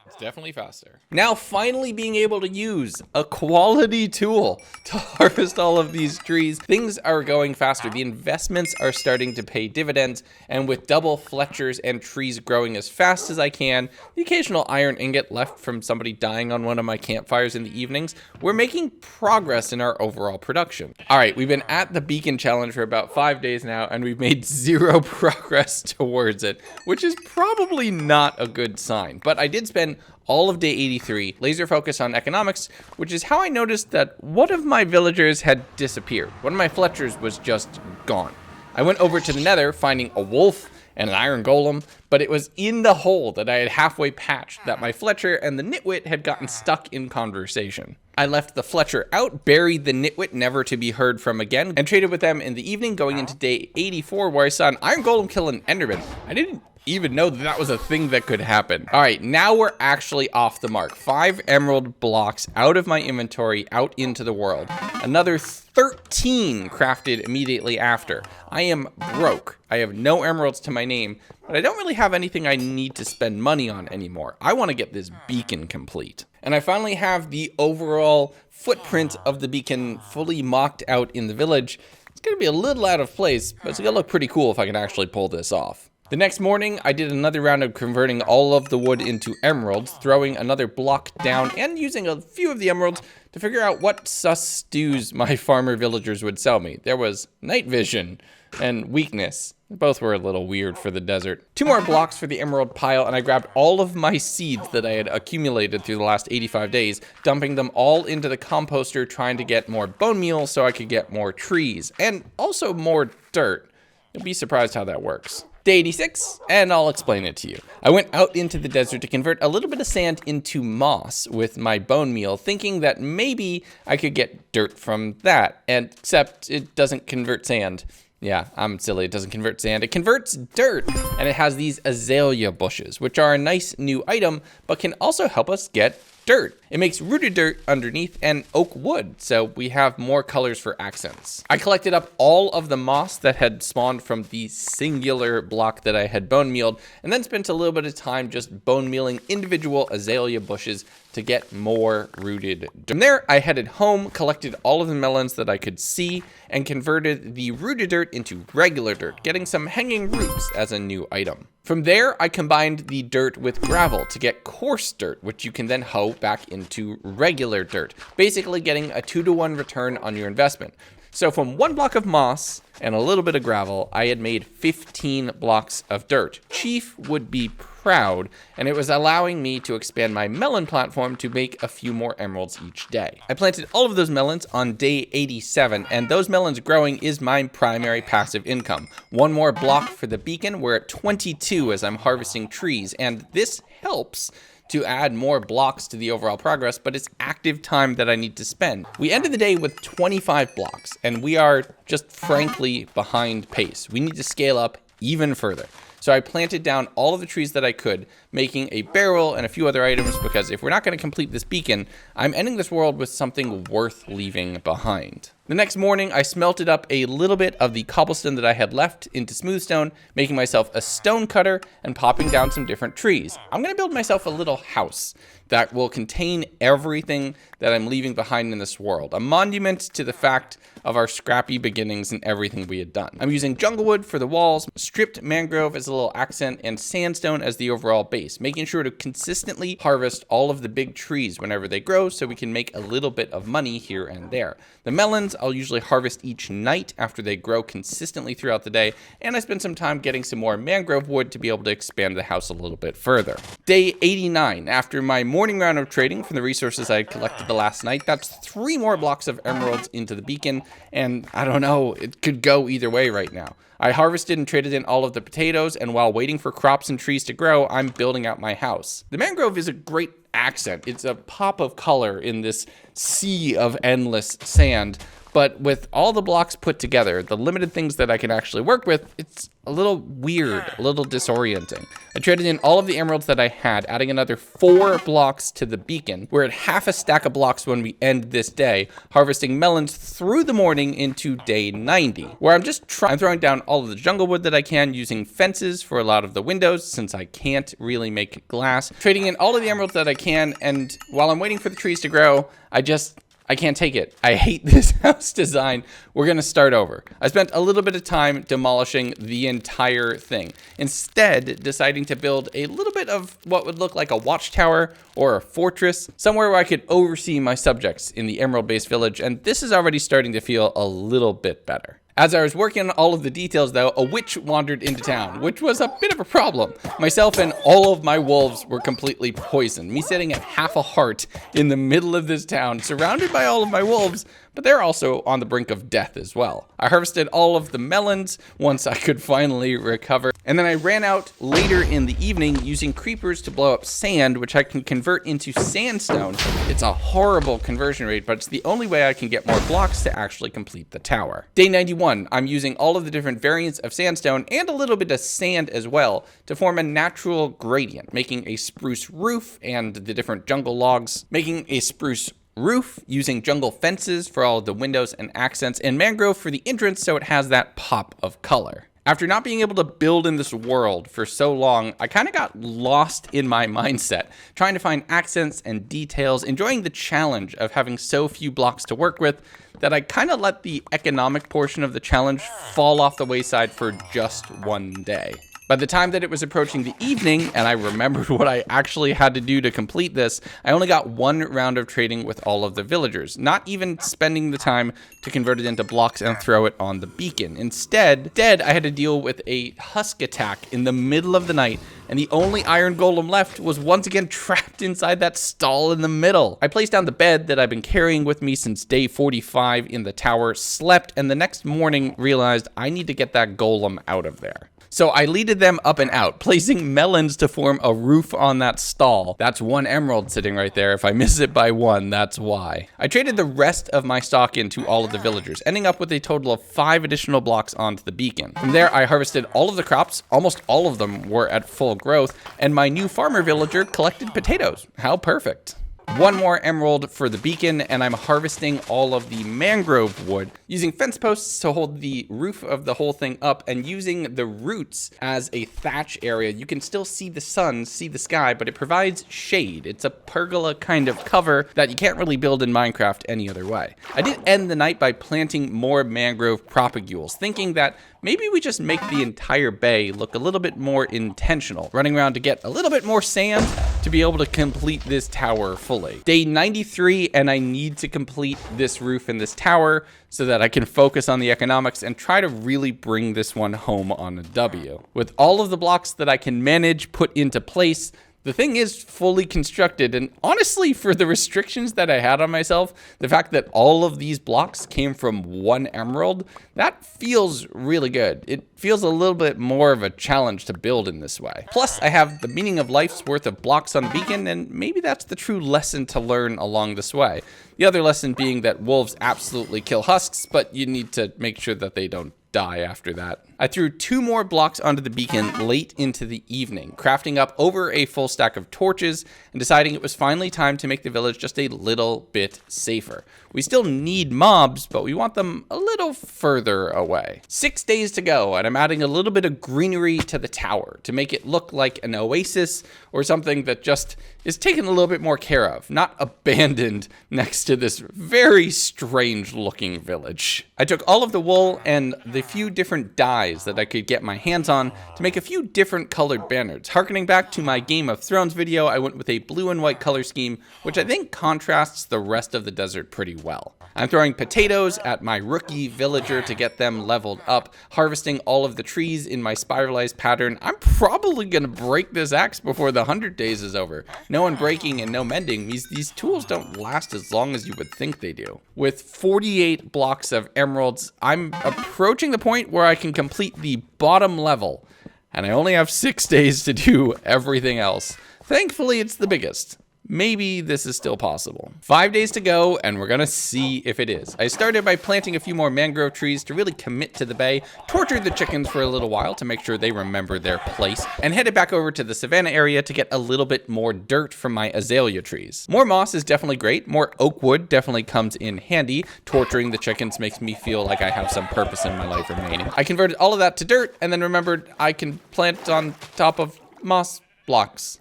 It's definitely faster. Now finally being able to use a quality tool to harvest all of these trees, things are going faster. The investments are starting to pay dividends, and with double Fletchers and trees growing as fast as I can, the occasional iron ingot left from somebody dying on one of my campfires in the evenings, we're making progress in our overall production. All right, we've been at the beacon challenge for about 5 days now, and we've made 0 progress towards it, which is probably not a good sign. But I did spend all of day 83 laser focus on economics, which is how I noticed that one of my villagers had disappeared. One of my Fletchers was just gone. I went over to the Nether, finding a wolf and an iron golem, but it was in the hole that I had halfway patched that my Fletcher and the nitwit had gotten stuck in conversation. I left the Fletcher out, buried the nitwit never to be heard from again, and traded with them in the evening, going into day 84, where I saw an iron golem kill an enderman. I didn't even know that was a thing that could happen. All right, now we're actually off the mark. 5 emerald blocks out of my inventory, out into the world. Another 13 crafted immediately after. I am broke. I have no emeralds to my name, but I don't really have anything I need to spend money on anymore. I want to get this beacon complete. And I finally have the overall footprint of the beacon fully mocked out in the village. It's gonna be a little out of place, but it's gonna look pretty cool if I can actually pull this off. The next morning, I did another round of converting all of the wood into emeralds, throwing another block down and using a few of the emeralds to figure out what sus stews my farmer villagers would sell me. There was night vision and weakness Both were a little weird for the desert. 2 more blocks for the emerald pile, and I grabbed all of my seeds that I had accumulated through the last 85 days, dumping them all into the composter, trying to get more bone meal so I could get more trees, and also more dirt. You'll be surprised how that works. Day 86, and I'll explain it to you. I went out into the desert to convert a little bit of sand into moss with my bone meal, thinking that maybe I could get dirt from that, and except it doesn't convert sand. Yeah, I'm silly, it doesn't convert sand. It converts dirt, and it has these azalea bushes, which are a nice new item, but can also help us get dirt. It makes rooted dirt underneath and oak wood, so we have more colors for accents. I collected up all of the moss that had spawned from the singular block that I had bone mealed, and then spent a little bit of time just bone mealing individual azalea bushes to get more rooted dirt. From there, I headed home, collected all of the melons that I could see, and converted the rooted dirt into regular dirt, getting some hanging roots as a new item. From there, I combined the dirt with gravel to get coarse dirt, which you can then hoe back into regular dirt, basically getting a 2-to-1 return on your investment. So from 1 block of moss and a little bit of gravel, I had made 15 blocks of dirt. Chief would be proud, and it was allowing me to expand my melon platform to make a few more emeralds each day. I planted all of those melons on day 87, and those melons growing is my primary passive income. 1 more block for the beacon. We're at 22 as I'm harvesting trees, and this helps to add more blocks to the overall progress, but it's active time that I need to spend. We ended the day with 25 blocks, and we are just frankly behind pace. We need to scale up even further. So I planted down all of the trees that I could, making a barrel and a few other items, because if we're not going to complete this beacon, I'm ending this world with something worth leaving behind. The next morning, I smelted up a little bit of the cobblestone that I had left into smooth stone, making myself a stone cutter and popping down some different trees. I'm going to build myself a little house that will contain everything that I'm leaving behind in this world. A monument to the fact of our scrappy beginnings and everything we had done. I'm using jungle wood for the walls, stripped mangrove as a little accent, and sandstone as the overall base, making sure to consistently harvest all of the big trees whenever they grow so we can make a little bit of money here and there. The melons I'll usually harvest each night after they grow consistently throughout the day, and I spend some time getting some more mangrove wood to be able to expand the house a little bit further. Day 89, after my morning round of trading from the resources I had collected the last night, that's 3 more blocks of emeralds into the beacon, and I don't know, it could go either way right now. I harvested and traded in all of the potatoes, and while waiting for crops and trees to grow, I'm building out my house. The mangrove is a great accent. It's a pop of color in this sea of endless sand. But with all the blocks put together, the limited things that I can actually work with, it's a little weird, a little disorienting. I traded in all of the emeralds that I had, adding another 4 blocks to the beacon. We're at half a stack of blocks when we end this day, harvesting melons through the morning into day 90, where I'm throwing down all of the jungle wood that I can, using fences for a lot of the windows, since I can't really make glass, trading in all of the emeralds that I can, and while I'm waiting for the trees to grow, I can't take it. I hate this house design. We're gonna start over. I spent a little bit of time demolishing the entire thing, instead deciding to build a little bit of what would look like a watchtower or a fortress, somewhere where I could oversee my subjects in the emerald-based village, and this is already starting to feel a little bit better. As I was working on all of the details, though, a witch wandered into town, which was a bit of a problem. Myself and all of my wolves were completely poisoned. Me sitting at half a heart in the middle of this town, surrounded by all of my wolves, but they're also on the brink of death as well. I harvested all of the melons once I could finally recover, and then I ran out later in the evening using creepers to blow up sand, which I can convert into sandstone. It's a horrible conversion rate, but it's the only way I can get more blocks to actually complete the tower. Day 91, I'm using all of the different variants of sandstone and a little bit of sand as well to form a natural gradient, making a spruce roof and the different jungle logs, making a spruce roof, using jungle fences for all of the windows and accents, and mangrove for the entrance so it has that pop of color. After not being able to build in this world for so long, I kind of got lost in my mindset, trying to find accents and details, enjoying the challenge of having so few blocks to work with, that I kind of let the economic portion of the challenge fall off the wayside for just one day. By the time that it was approaching the evening, and I remembered what I actually had to do to complete this, I only got one round of trading with all of the villagers, not even spending the time to convert it into blocks and throw it on the beacon. Instead, I had to deal with a husk attack in the middle of the night, and the only iron golem left was once again trapped inside that stall in the middle. I placed down the bed that I've been carrying with me since day 45 in the tower, slept, and the next morning realized I need to get that golem out of there. So I leaded them up and out, placing melons to form a roof on that stall. That's 1 emerald sitting right there. If I miss it by 1, that's why. I traded the rest of my stock into all of the villagers, ending up with a total of 5 additional blocks onto the beacon. From there, I harvested all of the crops. Almost all of them were at full growth, and my new farmer villager collected potatoes. How perfect. 1 more emerald for the beacon, and I'm harvesting all of the mangrove wood, using fence posts to hold the roof of the whole thing up, and using the roots as a thatch area. You can still see the sun, see the sky, but it provides shade. It's a pergola kind of cover that you can't really build in Minecraft any other way. I did end the night by planting more mangrove propagules, thinking that maybe we just make the entire bay look a little bit more intentional, running around to get a little bit more sand to be able to complete this tower fully. Day 93, and I need to complete this roof and this tower so that I can focus on the economics and try to really bring this one home on a W. With all of the blocks that I can manage put into place, the thing is fully constructed, and honestly, for the restrictions that I had on myself, the fact that all of these blocks came from 1 emerald, that feels really good. It feels a little bit more of a challenge to build in this way. Plus, I have the meaning of life's worth of blocks on the beacon, and maybe that's the true lesson to learn along this way. The other lesson being that wolves absolutely kill husks, but you need to make sure that they don't die after that. I threw 2 more blocks onto the beacon late into the evening, crafting up over a full stack of torches and deciding it was finally time to make the village just a little bit safer. We still need mobs, but we want them a little further away. 6 days to go, and I'm adding a little bit of greenery to the tower to make it look like an oasis or something that just is taken a little bit more care of, not abandoned next to this very strange looking village. I took all of the wool and the few different dyes that I could get my hands on to make a few different colored banners. Harkening back to my Game of Thrones video, I went with a blue and white color scheme, which I think contrasts the rest of the desert pretty well. I'm throwing potatoes at my rookie villager to get them leveled up, harvesting all of the trees in my spiralized pattern. I'm probably gonna break this axe before the 100 days is over. No unbreaking and no mending means these tools don't last as long as you would think they do. With 48 blocks of emeralds, I'm approaching the point where I can complete the bottom level, and I only have 6 days to do everything else. Thankfully, it's the biggest. Maybe this is still possible. 5 days to go, and we're gonna see if it is. I started by planting a few more mangrove trees to really commit to the bay, tortured the chickens for a little while to make sure they remember their place, and headed back over to the savannah area to get a little bit more dirt from my azalea trees. More moss is definitely great. More oak wood definitely comes in handy. Torturing the chickens makes me feel like I have some purpose in my life remaining. I converted all of that to dirt, and then remembered I can plant on top of moss blocks.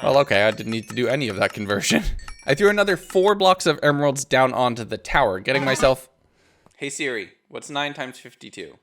Well, okay, I didn't need to do any of that conversion. I threw another 4 blocks of emeralds down onto the tower, getting myself... Hey Siri, what's 9 times 52?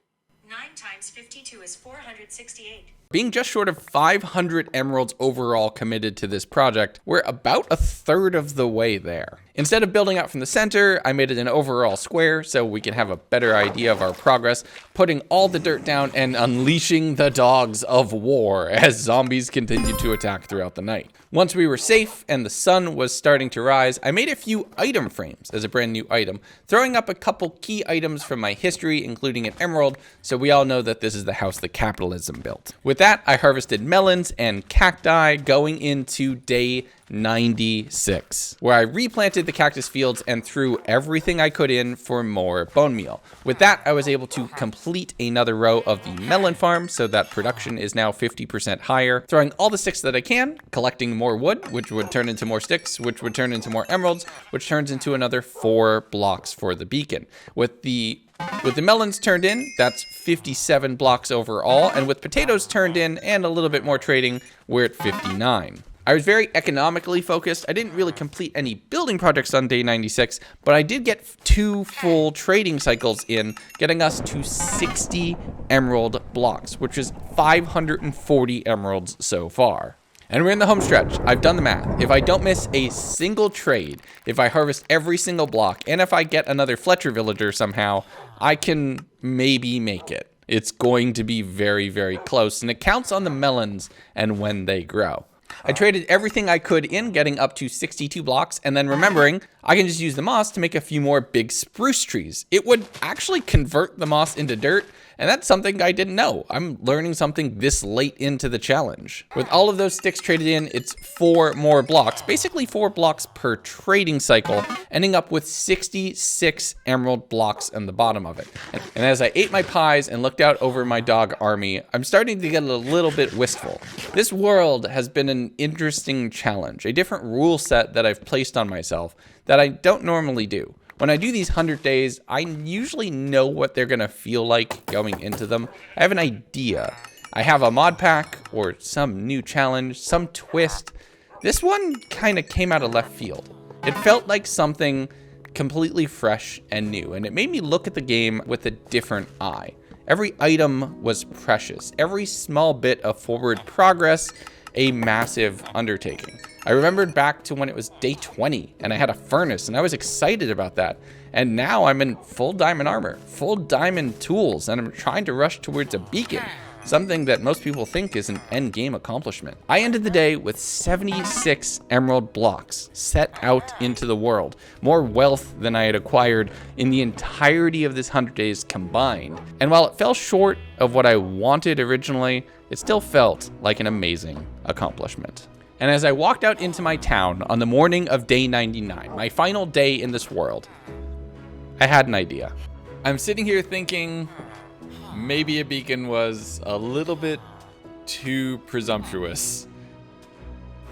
9 times 52 is 468. Being just short of 500 emeralds overall committed to this project, we're about a third of the way there. Instead of building out from the center, I made it an overall square so we can have a better idea of our progress, putting all the dirt down and unleashing the dogs of war as zombies continued to attack throughout the night. Once we were safe and the sun was starting to rise, I made a few item frames as a brand new item, throwing up a couple key items from my history, including an emerald, so we all know that this is the house that capitalism built. With that, I harvested melons and cacti going into day 96, where I replanted the cactus fields and threw everything I could in for more bone meal. With that, I was able to complete another row of the melon farm, so that production is now 50% higher, throwing all the sticks that I can, collecting more wood, which would turn into more sticks, which would turn into more emeralds, which turns into another 4 blocks for the beacon. With the melons turned in, that's 57 blocks overall, and with potatoes turned in and a little bit more trading, we're at 59. I was very economically focused. I didn't really complete any building projects on day 96, but I did get 2 full trading cycles in, getting us to 60 emerald blocks, which is 540 emeralds so far. And we're in the home stretch. I've done the math. If I don't miss a single trade, if I harvest every single block, and if I get another Fletcher villager somehow, I can maybe make it. It's going to be very, very close, and it counts on the melons and when they grow. I traded everything I could in, getting up to 62 blocks, and then remembering I can just use the moss to make a few more big spruce trees. It would actually convert the moss into dirt, and that's something I didn't know. I'm learning something this late into the challenge. With all of those sticks traded in, it's 4 more blocks, basically 4 blocks per trading cycle, ending up with 66 emerald blocks on the bottom of it. And as I ate my pies and looked out over my dog army, I'm starting to get a little bit wistful. This world has been an interesting challenge, a different rule set that I've placed on myself that I don't normally do. When I do these 100 days, I usually know what they're gonna feel like going into them. I have an idea. I have a mod pack or some new challenge, some twist. This one kind of came out of left field. It felt like something completely fresh and new, and it made me look at the game with a different eye. Every item was precious. Every small bit of forward progress, a massive undertaking. I remembered back to when it was day 20 and I had a furnace and I was excited about that. And now I'm in full diamond armor, full diamond tools, and I'm trying to rush towards a beacon, something that most people think is an end game accomplishment. I ended the day with 76 emerald blocks set out into the world, more wealth than I had acquired in the entirety of this 100 days combined. And while it fell short of what I wanted originally, it still felt like an amazing accomplishment. And as I walked out into my town on the morning of day 99, my final day in this world, I had an idea. I'm sitting here thinking maybe a beacon was a little bit too presumptuous.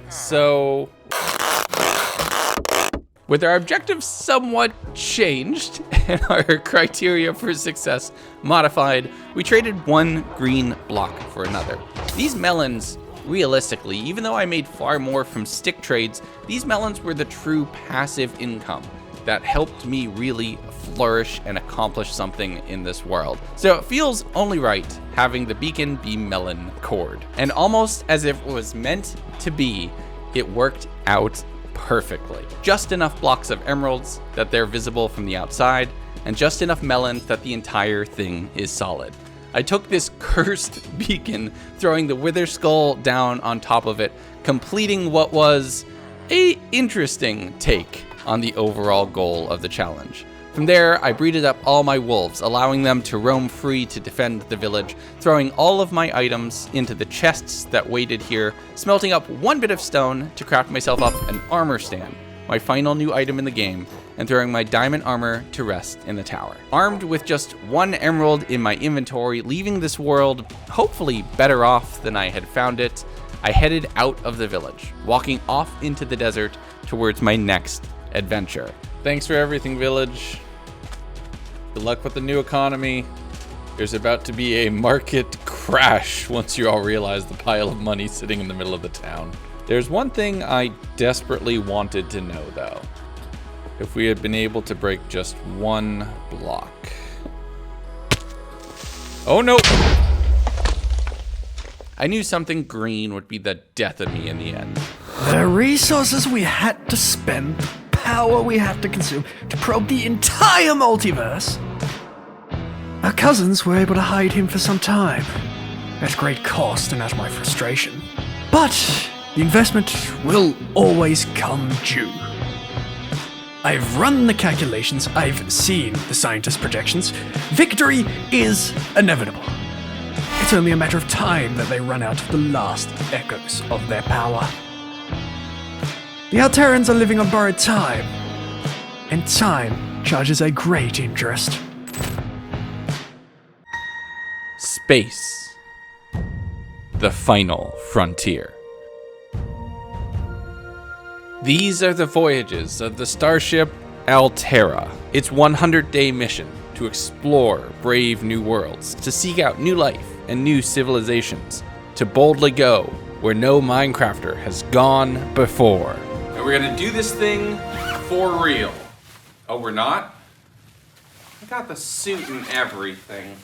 So, with our objectives somewhat changed and our criteria for success modified, we traded 1 green block for another. These melons, realistically, even though I made far more from stick trades, these melons were the true passive income that helped me really flourish and accomplish something in this world. So it feels only right having the beacon be melon cored. And almost as if it was meant to be, it worked out perfectly. Just enough blocks of emeralds that they're visible from the outside, and just enough melons that the entire thing is solid. I took this cursed beacon, throwing the wither skull down on top of it, completing what was an interesting take on the overall goal of the challenge. From there, I breeded up all my wolves, allowing them to roam free to defend the village, throwing all of my items into the chests that waited here, smelting up 1 bit of stone to craft myself up an armor stand, my final new item in the game, and throwing my diamond armor to rest in the tower. Armed with just 1 emerald in my inventory, leaving this world hopefully better off than I had found it, I headed out of the village, walking off into the desert towards my next adventure. Thanks for everything, village. Good luck with the new economy. There's about to be a market crash once you all realize the pile of money sitting in the middle of the town. There's one thing I desperately wanted to know, though. If we had been able to break just 1 block. Oh no! I knew something green would be the death of me in the end. The resources we had to spend, the power we had to consume to probe the entire multiverse. Our cousins were able to hide him for some time, at great cost and at my frustration. But the investment will always come due. I've run the calculations, I've seen the scientists' projections. Victory is inevitable. It's only a matter of time that they run out of the last echoes of their power. The Alterans are living on borrowed time, and time charges a great interest. Space. The final frontier. These are the voyages of the starship Altera. Its 100-day mission to explore brave new worlds, to seek out new life and new civilizations, to boldly go where no Minecrafter has gone before. And we're gonna do this thing for real. Oh, we're not? I got the suit and everything.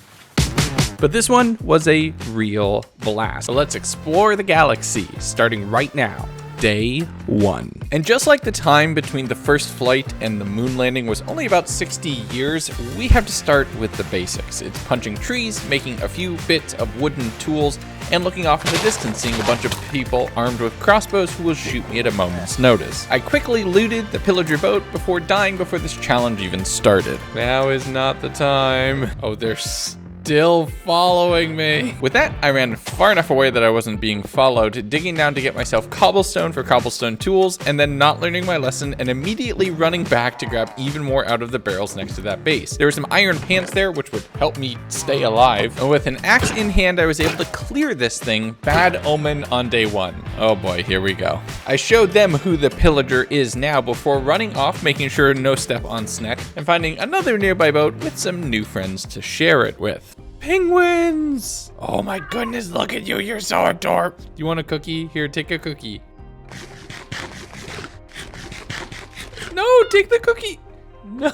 But this one was a real blast. So let's explore the galaxy, starting right now. Day 1. And just like the time between the first flight and the moon landing was only about 60 years, we have to start with the basics. It's punching trees, making a few bits of wooden tools, and looking off in the distance, seeing a bunch of people armed with crossbows who will shoot me at a moment's notice. I quickly looted the pillager boat before dying before this challenge even started. Now is not the time. Oh, they're still following me. With that, I ran far enough away that I wasn't being followed, digging down to get myself cobblestone for cobblestone tools, and then not learning my lesson and immediately running back to grab even more out of the barrels next to that base. There were some iron pants there, which would help me stay alive. And with an axe in hand, I was able to clear this thing. Bad omen on day 1. Oh boy, here we go. I showed them who the pillager is now before running off, making sure no step on Sneck, and finding another nearby boat with some new friends to share it with. Penguins! Oh my goodness, look at you, you're so adorable. You want a cookie? Here, take a cookie. No, take the cookie. No.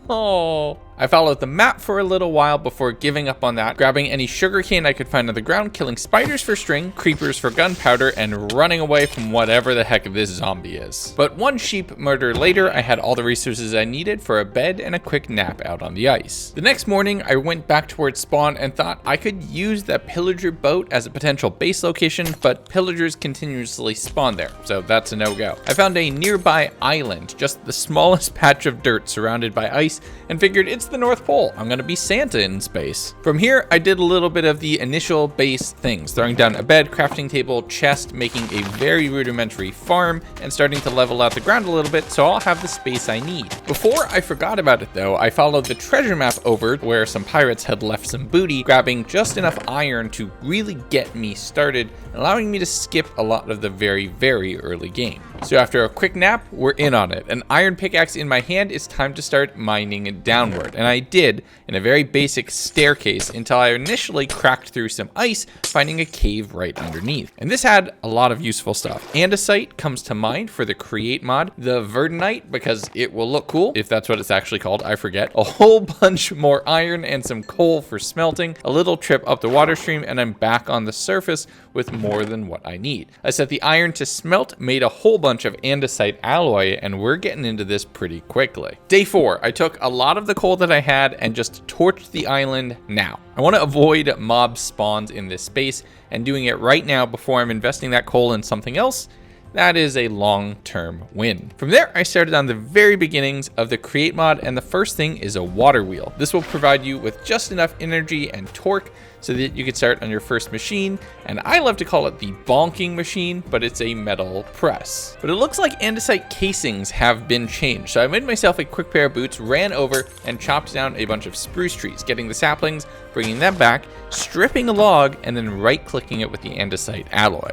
Oh. I followed the map for a little while before giving up on that, grabbing any sugarcane I could find on the ground, killing spiders for string, creepers for gunpowder, and running away from whatever the heck this zombie is. But one sheep murder later, I had all the resources I needed for a bed and a quick nap out on the ice. The next morning, I went back towards spawn and thought I could use that pillager boat as a potential base location, but pillagers continuously spawn there, so that's a no-go. I found a nearby island, just the smallest patch of dirt surrounded by ice, and figured it's the North Pole. I'm gonna be Santa in space. From here, I did a little bit of the initial base things, throwing down a bed, crafting table, chest, making a very rudimentary farm, and starting to level out the ground a little bit so I'll have the space I need. Before I forgot about it though, I followed the treasure map over where some pirates had left some booty, grabbing just enough iron to really get me started, allowing me to skip a lot of the very, very early game. So after a quick nap, we're in on it. An iron pickaxe in my hand, it's time to start mining it downward. And I did in a very basic staircase until I initially cracked through some ice, finding a cave right underneath. And this had a lot of useful stuff. Andesite comes to mind for the create mod, the verdinite because it will look cool, if that's what it's actually called, I forget. A whole bunch more iron and some coal for smelting, a little trip up the water stream, and I'm back on the surface with more than what I need. I set the iron to smelt, made a whole bunch of andesite alloy, and we're getting into this pretty quickly. Day 4, I took a lot of the coal that I had and just torched the island now. I want to avoid mob spawns in this space, and doing it right now before I'm investing that coal in something else, that is a long-term win. From there, I started on the very beginnings of the create mod, and the first thing is a water wheel. This will provide you with just enough energy and torque so that you can start on your first machine, and I love to call it the bonking machine, but it's a metal press. But it looks like andesite casings have been changed, so I made myself a quick pair of boots, ran over, and chopped down a bunch of spruce trees, getting the saplings, bringing them back, stripping a log, and then right-clicking it with the andesite alloy.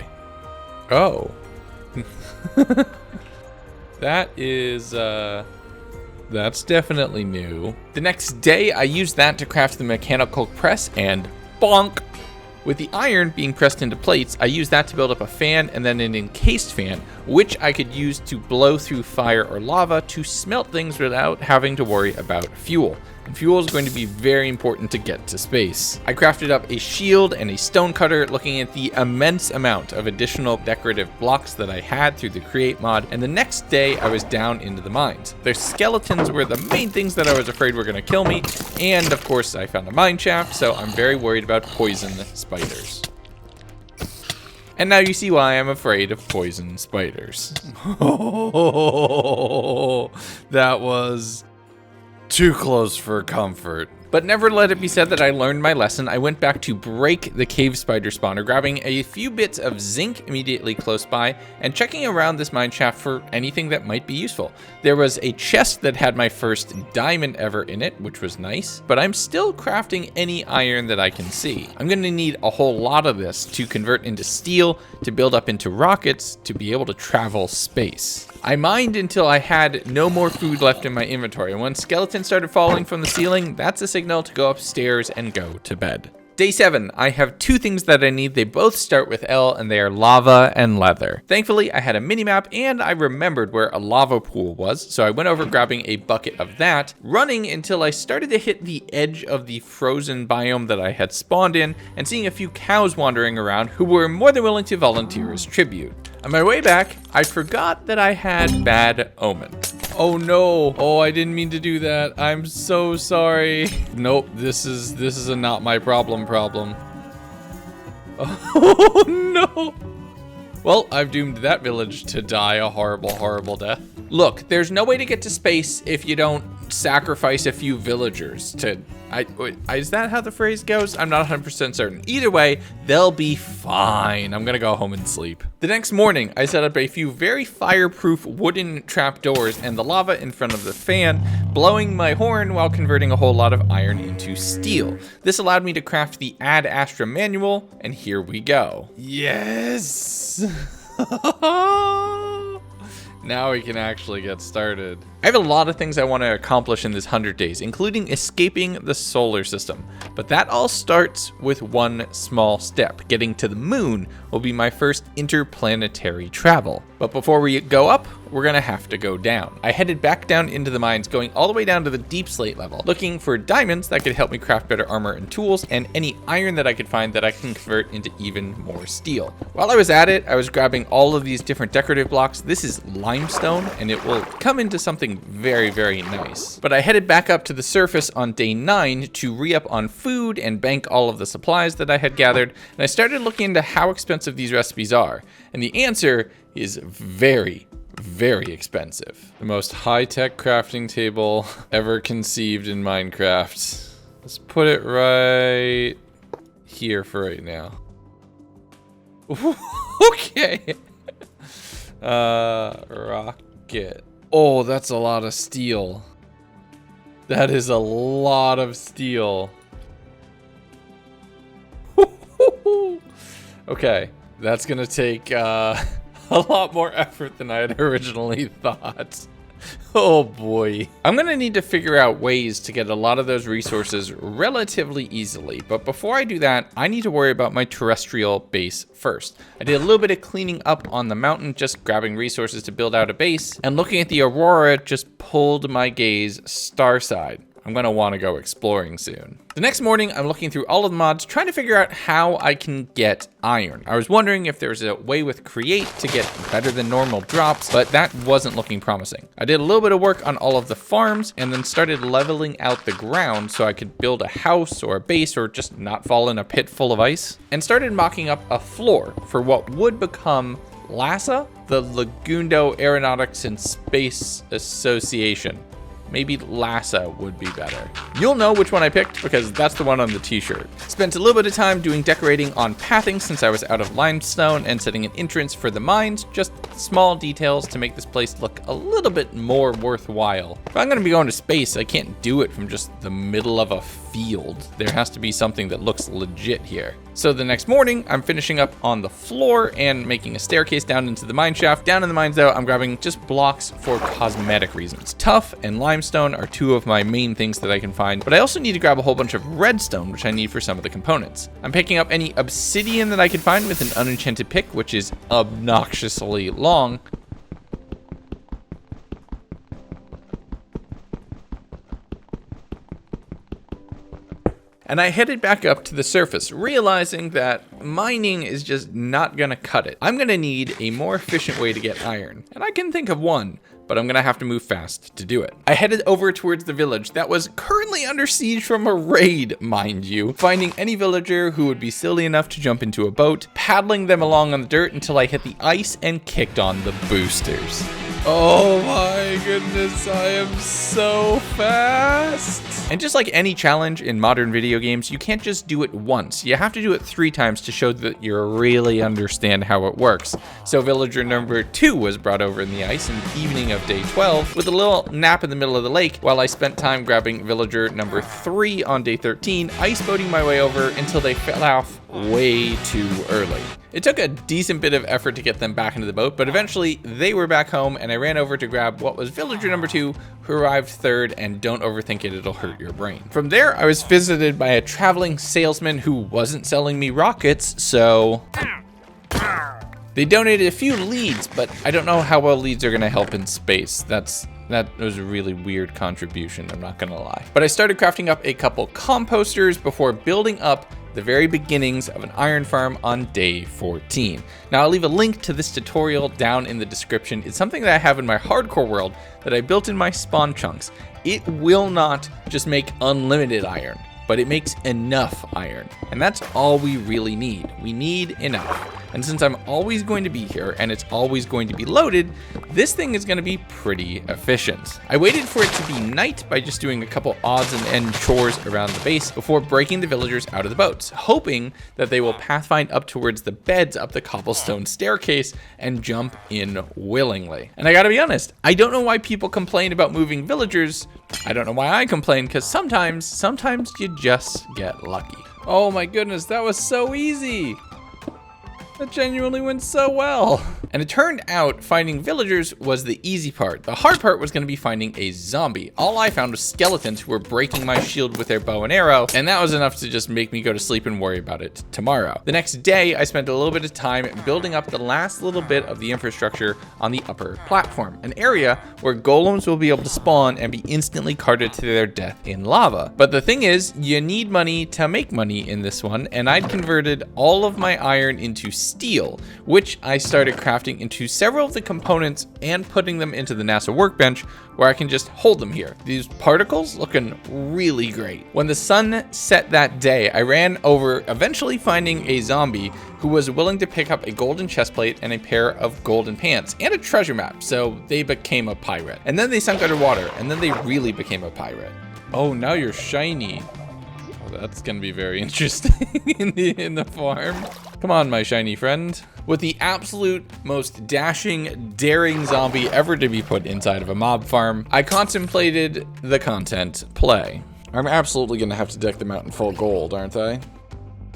Oh. That is, that's definitely new. The next day, I used that to craft the mechanical press, and bonk! With the iron being pressed into plates, I used that to build up a fan and then an encased fan, which I could use to blow through fire or lava to smelt things without having to worry about fuel. And fuel is going to be very important to get to space. I crafted up a shield and a stone cutter, looking at the immense amount of additional decorative blocks that I had through the create mod, and the next day I was down into the mines. Their skeletons were the main things that I was afraid were going to kill me, and of course I found a mine shaft, so I'm very worried about poison spiders. And now you see why I'm afraid of poison spiders. Oh, that was too close for comfort. But never let it be said that I learned my lesson. I went back to break the cave spider spawner, grabbing a few bits of zinc immediately close by, and checking around this mine shaft for anything that might be useful. There was a chest that had my first diamond ever in it, which was nice, but I'm still crafting any iron that I can see. I'm gonna need a whole lot of this to convert into steel, to build up into rockets, to be able to travel space. I mined until I had no more food left in my inventory, and when skeletons started falling from the ceiling, that's a signal to go upstairs and go to bed. Day 7, I have 2 things that I need. They both start with L, and they are lava and leather. Thankfully, I had a mini-map, and I remembered where a lava pool was, so I went over grabbing a bucket of that, running until I started to hit the edge of the frozen biome that I had spawned in, and seeing a few cows wandering around who were more than willing to volunteer as tribute. On my way back, I forgot that I had bad omen. Oh no, oh, I didn't mean to do that. I'm so sorry. Nope, this is a not my problem. Oh no. Well, I've doomed that village to die a horrible death. Look, there's no way to get to space if you don't sacrifice a few villagers to... is that how the phrase goes? I'm not 100% certain. Either way, they'll be fine. I'm gonna go home and sleep. The next morning, I set up a few very fireproof wooden trapdoors and the lava in front of the fan, blowing my horn while converting a whole lot of iron into steel. This allowed me to craft the Ad Astra manual, and here we go. Yes! Now we can actually get started. I have a lot of things I want to accomplish in this 100 days, including escaping the solar system. But that all starts with one small step. Getting to the moon will be my first interplanetary travel. But before we go up, we're gonna have to go down. I headed back down into the mines, going all the way down to the deep slate level, looking for diamonds that could help me craft better armor and tools, and any iron that I could find that I can convert into even more steel. While I was at it, I was grabbing all of these different decorative blocks. This is limestone, and it will come into something very nice. But I headed back up to the surface on day 9 to re-up on food and bank all of the supplies that I had gathered, and I started looking into how expensive these recipes are. And the answer is very expensive. The most high-tech crafting table ever conceived in Minecraft. Let's put it right here for right now. Okay. Rocket. Oh, that's a lot of steel. That is a lot of steel. Okay, that's gonna take a lot more effort than I had originally thought. Oh boy. I'm gonna need to figure out ways to get a lot of those resources relatively easily, but before I do that, I need to worry about my terrestrial base first. I did a little bit of cleaning up on the mountain, just grabbing resources to build out a base, and looking at the aurora just pulled my gaze starside. I'm gonna wanna go exploring soon. The next morning, I'm looking through all of the mods, trying to figure out how I can get iron. I was wondering if there's a way with Create to get better than normal drops, but that wasn't looking promising. I did a little bit of work on all of the farms, and then started leveling out the ground so I could build a house or a base or just not fall in a pit full of ice, and started mocking up a floor for what would become LASA, the Legundo Aeronautics and Space Association. Maybe LASA would be better. You'll know which one I picked because that's the one on the t-shirt. Spent a little bit of time doing decorating on pathing since I was out of limestone and setting an entrance for the mines, just small details to make this place look a little bit more worthwhile. If I'm gonna be going to space, I can't do it from just the middle of a field. There has to be something that looks legit here. So the next morning, I'm finishing up on the floor and making a staircase down into the mine shaft. Down in the mines though, I'm grabbing just blocks for cosmetic reasons. Tuff and limestone are 2 of my main things that I can find, but I also need to grab a whole bunch of redstone, which I need for some of the components. I'm picking up any obsidian that I can find with an unenchanted pick, which is obnoxiously long. And I headed back up to the surface, realizing that mining is just not gonna cut it. I'm gonna need a more efficient way to get iron, and I can think of one, but I'm gonna have to move fast to do it. I headed over towards the village that was currently under siege from a raid, mind you, finding any villager who would be silly enough to jump into a boat, paddling them along on the dirt until I hit the ice and kicked on the boosters. Oh my goodness, I am so fast. And just like any challenge in modern video games, you can't just do it once. You have to do it 3 times to show that you really understand how it works. So villager number 2 was brought over in the ice in the evening of day 12 with a little nap in the middle of the lake, while I spent time grabbing villager number 3 on day 13, ice boating my way over until they fell off way too early. It took a decent bit of effort to get them back into the boat, but eventually they were back home and I ran over to grab what was villager number 2, who arrived third, and don't overthink it, it'll hurt your brain. From there, I was visited by a traveling salesman who wasn't selling me rockets, so they donated a few leads, but I don't know how well leads are gonna help in space. That was a really weird contribution, I'm not gonna lie. But I started crafting up a couple composters before building up the very beginnings of an iron farm on day 14. Now I'll leave a link to this tutorial down in the description. It's something that I have in my hardcore world that I built in my spawn chunks. It will not just make unlimited iron, but it makes enough iron. And that's all we really need. We need enough. And since I'm always going to be here and it's always going to be loaded, this thing is going to be pretty efficient. I waited for it to be night by just doing a couple odds and end chores around the base before breaking the villagers out of the boats, hoping that they will pathfind up towards the beds up the cobblestone staircase and jump in willingly. And I gotta be honest, I don't know why people complain about moving villagers. I don't know why I complain, because sometimes you just get lucky. Oh my goodness, that was so easy. That genuinely went so well. And it turned out finding villagers was the easy part. The hard part was going to be finding a zombie. All I found was skeletons who were breaking my shield with their bow and arrow, and that was enough to just make me go to sleep and worry about it tomorrow. The next day, I spent a little bit of time building up the last little bit of the infrastructure on the upper platform, an area where golems will be able to spawn and be instantly carted to their death in lava. But the thing is, you need money to make money in this one, and I'd converted all of my iron into steel, which I started crafting into several of the components and putting them into the NASA workbench where I can just hold them here. These particles looking really great. When the sun set that day, I ran over, eventually finding a zombie who was willing to pick up a golden chestplate and a pair of golden pants and a treasure map, so they became a pirate. And then they sunk underwater, and then they really became a pirate. Oh, now you're shiny. Oh, that's gonna be very interesting in the farm. Come on, my shiny friend. With the absolute most dashing, daring zombie ever to be put inside of a mob farm, I contemplated the content play. I'm absolutely gonna have to deck them out in full gold, aren't I?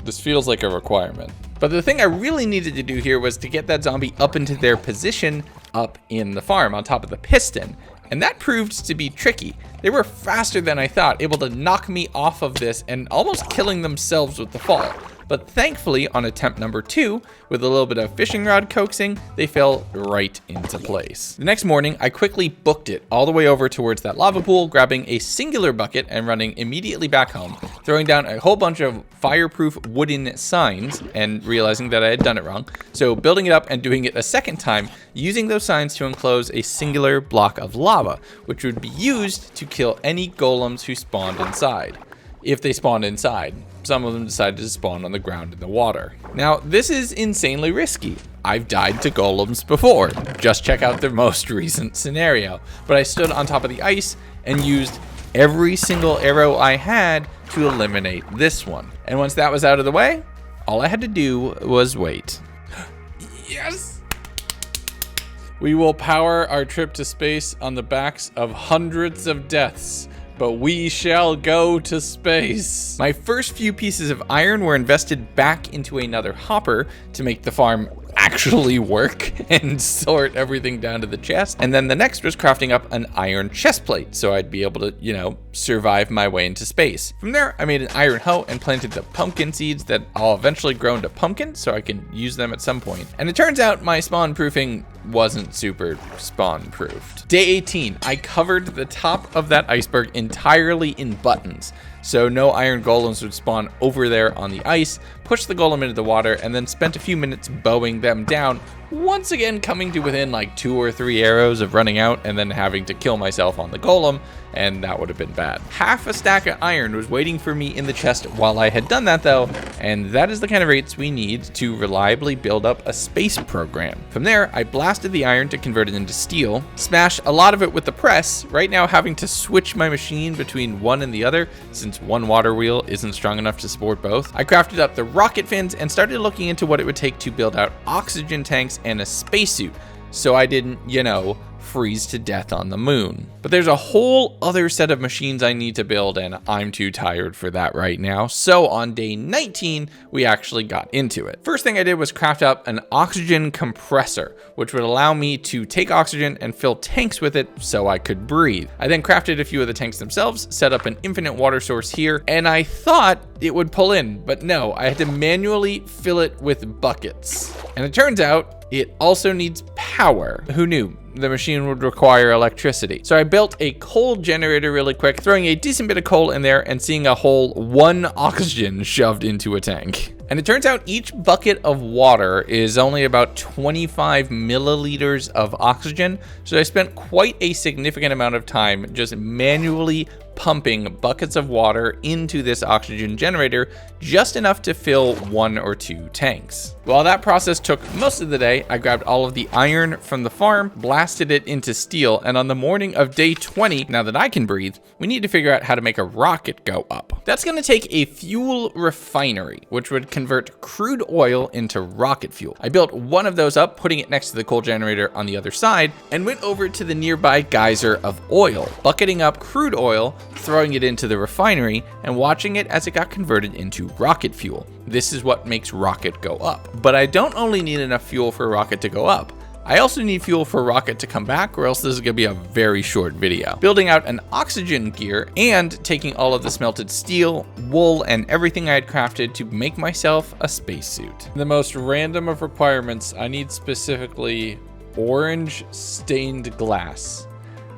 This feels like a requirement. But the thing I really needed to do here was to get that zombie up into their position up in the farm on top of the piston. And that proved to be tricky. They were faster than I thought, able to knock me off of this and almost killing themselves with the fall. But thankfully, on attempt number 2, with a little bit of fishing rod coaxing, they fell right into place. The next morning, I quickly booked it all the way over towards that lava pool, grabbing a singular bucket and running immediately back home, throwing down a whole bunch of fireproof wooden signs and realizing that I had done it wrong. So building it up and doing it a second time, using those signs to enclose a singular block of lava, which would be used to kill any golems who spawned inside. If they spawned inside. Some of them decided to spawn on the ground in the water. Now, this is insanely risky. I've died to golems before. Just check out the most recent scenario. But I stood on top of the ice and used every single arrow I had to eliminate this one. And once that was out of the way, all I had to do was wait. Yes! We will power our trip to space on the backs of hundreds of deaths. But we shall go to space. My first few pieces of iron were invested back into another hopper to make the farm actually work and sort everything down to the chest. And then the next was crafting up an iron chest plate so I'd be able to, survive my way into space. From there, I made an iron hoe and planted the pumpkin seeds that I'll eventually grow into pumpkins so I can use them at some point. And it turns out my spawn proofing wasn't super spawn proofed. Day 18, I covered the top of that iceberg entirely in buttons, so no iron golems would spawn over there on the ice, pushed the golem into the water, and then spent a few minutes bowing them down, once again coming to within like 2 or 3 arrows of running out and then having to kill myself on the golem, and that would have been bad. Half a stack of iron was waiting for me in the chest while I had done that though, and that is the kind of rates we need to reliably build up a space program. From there, I blasted the iron to convert it into steel, smashed a lot of it with the press, right now having to switch my machine between one and the other since one water wheel isn't strong enough to support both. I crafted up the rocket fins and started looking into what it would take to build out oxygen tanks and a spacesuit, so I didn't, freeze to death on the moon. But there's a whole other set of machines I need to build, and I'm too tired for that right now. So on day 19, we actually got into it. First thing I did was craft up an oxygen compressor, which would allow me to take oxygen and fill tanks with it so I could breathe. I then crafted a few of the tanks themselves, set up an infinite water source here, and I thought it would pull in, but no, I had to manually fill it with buckets. And it turns out it also needs power. Who knew? The machine would require electricity. So I built a coal generator really quick, throwing a decent bit of coal in there and seeing a whole 1 oxygen shoved into a tank. And it turns out each bucket of water is only about 25 milliliters of oxygen. So I spent quite a significant amount of time just manually pumping buckets of water into this oxygen generator, just enough to fill 1 or 2 tanks. While that process took most of the day, I grabbed all of the iron from the farm, blasted it into steel, and on the morning of day 20, now that I can breathe, we need to figure out how to make a rocket go up. That's gonna take a fuel refinery, which would convert crude oil into rocket fuel. I built one of those up, putting it next to the coal generator on the other side, and went over to the nearby geyser of oil, bucketing up crude oil, throwing it into the refinery, and watching it as it got converted into rocket fuel. This is what makes rocket go up. But I don't only need enough fuel for a rocket to go up. I also need fuel for a rocket to come back, or else this is gonna be a very short video. Building out an oxygen gear and taking all of the smelted steel, wool, and everything I had crafted to make myself a spacesuit. The most random of requirements, I need specifically orange stained glass,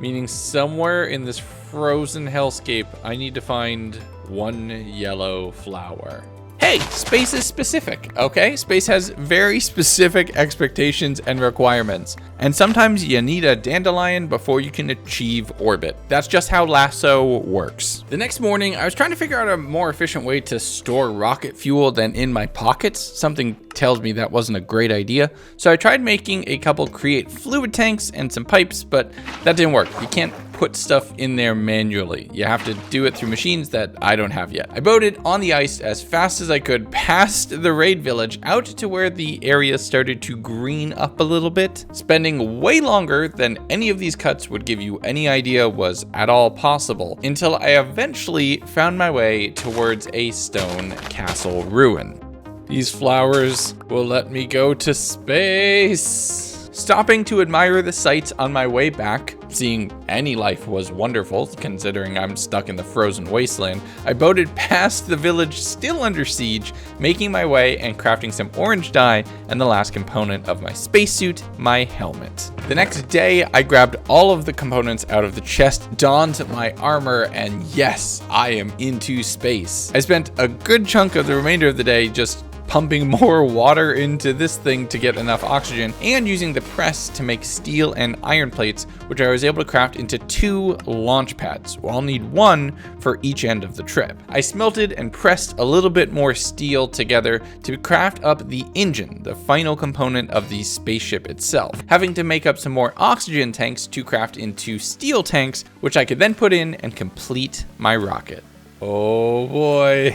meaning somewhere in this frozen hellscape, I need to find 1 yellow flower. Hey, space is specific, okay? Space has very specific expectations and requirements. And sometimes you need a dandelion before you can achieve orbit. That's just how lasso works. The next morning, I was trying to figure out a more efficient way to store rocket fuel than in my pockets. Something tells me that wasn't a great idea. So I tried making a couple create fluid tanks and some pipes, but that didn't work. You can't put stuff in there manually. You have to do it through machines that I don't have yet. I boated on the ice as fast as I could past the raid village out to where the area started to green up a little bit, spending way longer than any of these cuts would give you any idea was at all possible, until I eventually found my way towards a stone castle ruin. These flowers will let me go to space. Stopping to admire the sights on my way back, seeing any life was wonderful considering I'm stuck in the frozen wasteland, I boated past the village still under siege, making my way and crafting some orange dye and the last component of my spacesuit, my helmet. The next day, I grabbed all of the components out of the chest, donned my armor, and yes, I am into space. I spent a good chunk of the remainder of the day just pumping more water into this thing to get enough oxygen, and using the press to make steel and iron plates, which I was able to craft into 2 launch pads. Well, I'll need 1 for each end of the trip. I smelted and pressed a little bit more steel together to craft up the engine, the final component of the spaceship itself, having to make up some more oxygen tanks to craft into steel tanks, which I could then put in and complete my rocket. Oh boy.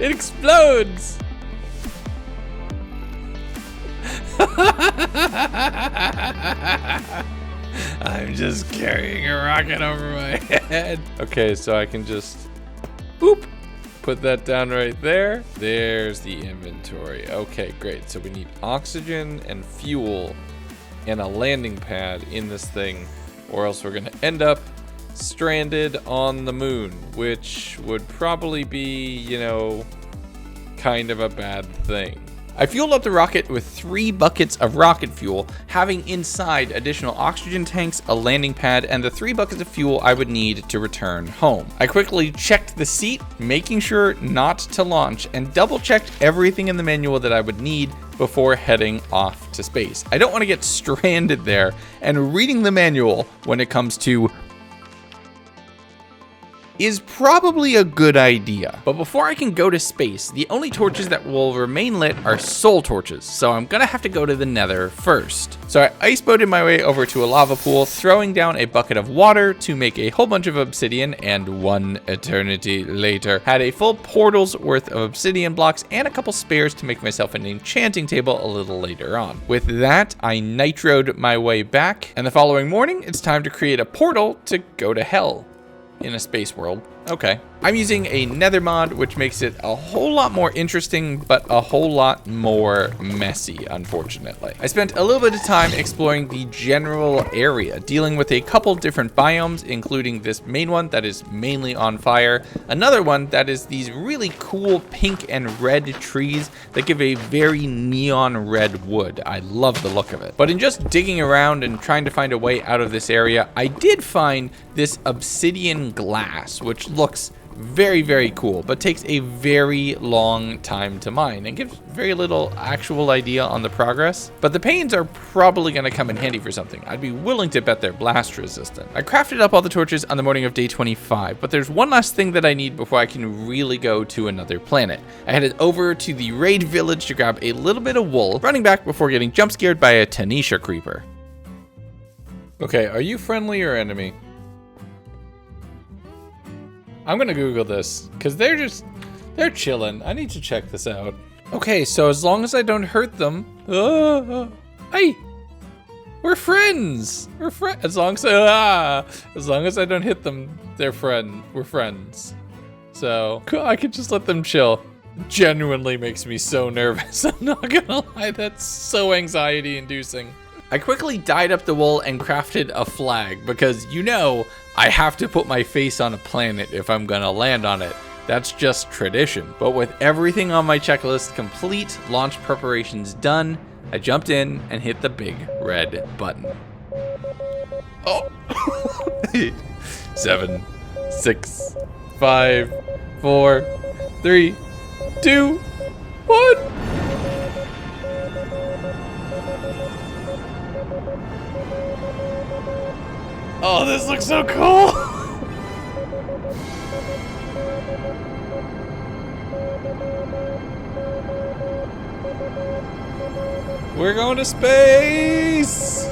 It explodes! I'm just carrying a rocket over my head. Okay, so I can just boop, put that down right there. There's the inventory. Okay, great. So we need oxygen and fuel and a landing pad in this thing, or else we're gonna end up stranded on the moon, which would probably be, you know, kind of a bad thing. I fueled up the rocket with 3 buckets of rocket fuel, having inside additional oxygen tanks, a landing pad, and the 3 buckets of fuel I would need to return home. I quickly checked the seat, making sure not to launch, and double checked everything in the manual that I would need before heading off to space. I don't want to get stranded there and reading the manual when it comes to is probably a good idea. But before I can go to space, the only torches that will remain lit are soul torches, so I'm gonna have to go to the Nether first. So I iceboated my way over to a lava pool, throwing down a bucket of water to make a whole bunch of obsidian, and 1 eternity later, had a full portal's worth of obsidian blocks and a couple spares to make myself an enchanting table a little later on. With that, I nitroed my way back, and the following morning, it's time to create a portal to go to hell in a space world. Okay. I'm using a Nether mod, which makes it a whole lot more interesting, but a whole lot more messy, unfortunately. I spent a little bit of time exploring the general area, dealing with a couple different biomes, including this main one that is mainly on fire, another one that is these really cool pink and red trees that give a very neon red wood. I love the look of it. But in just digging around and trying to find a way out of this area, I did find this obsidian glass, which looks very, very cool, but takes a very long time to mine and gives very little actual idea on the progress. But the panes are probably going to come in handy for something. I'd be willing to bet they're blast resistant. I crafted up all the torches on the morning of day 25, but there's one last thing that I need before I can really go to another planet. I headed over to the raid village to grab a little bit of wool, running back before getting jump scared by a Tanisha creeper. Okay, are you friendly or enemy? I'm gonna Google this, because they're chilling. I need to check this out. Okay, so as long as I don't hurt them, hey, we're friends. As long as I don't hit them, we're friends. So I could just let them chill. Genuinely makes me so nervous. I'm not gonna lie, that's so anxiety inducing. I quickly dyed up the wool and crafted a flag because, you know, I have to put my face on a planet if I'm gonna land on it. That's just tradition. But with everything on my checklist complete, launch preparations done, I jumped in and hit the big red button. Oh. 7, 6, 5, 4, 3, 2, 1. Oh, this looks so cool! We're going to space!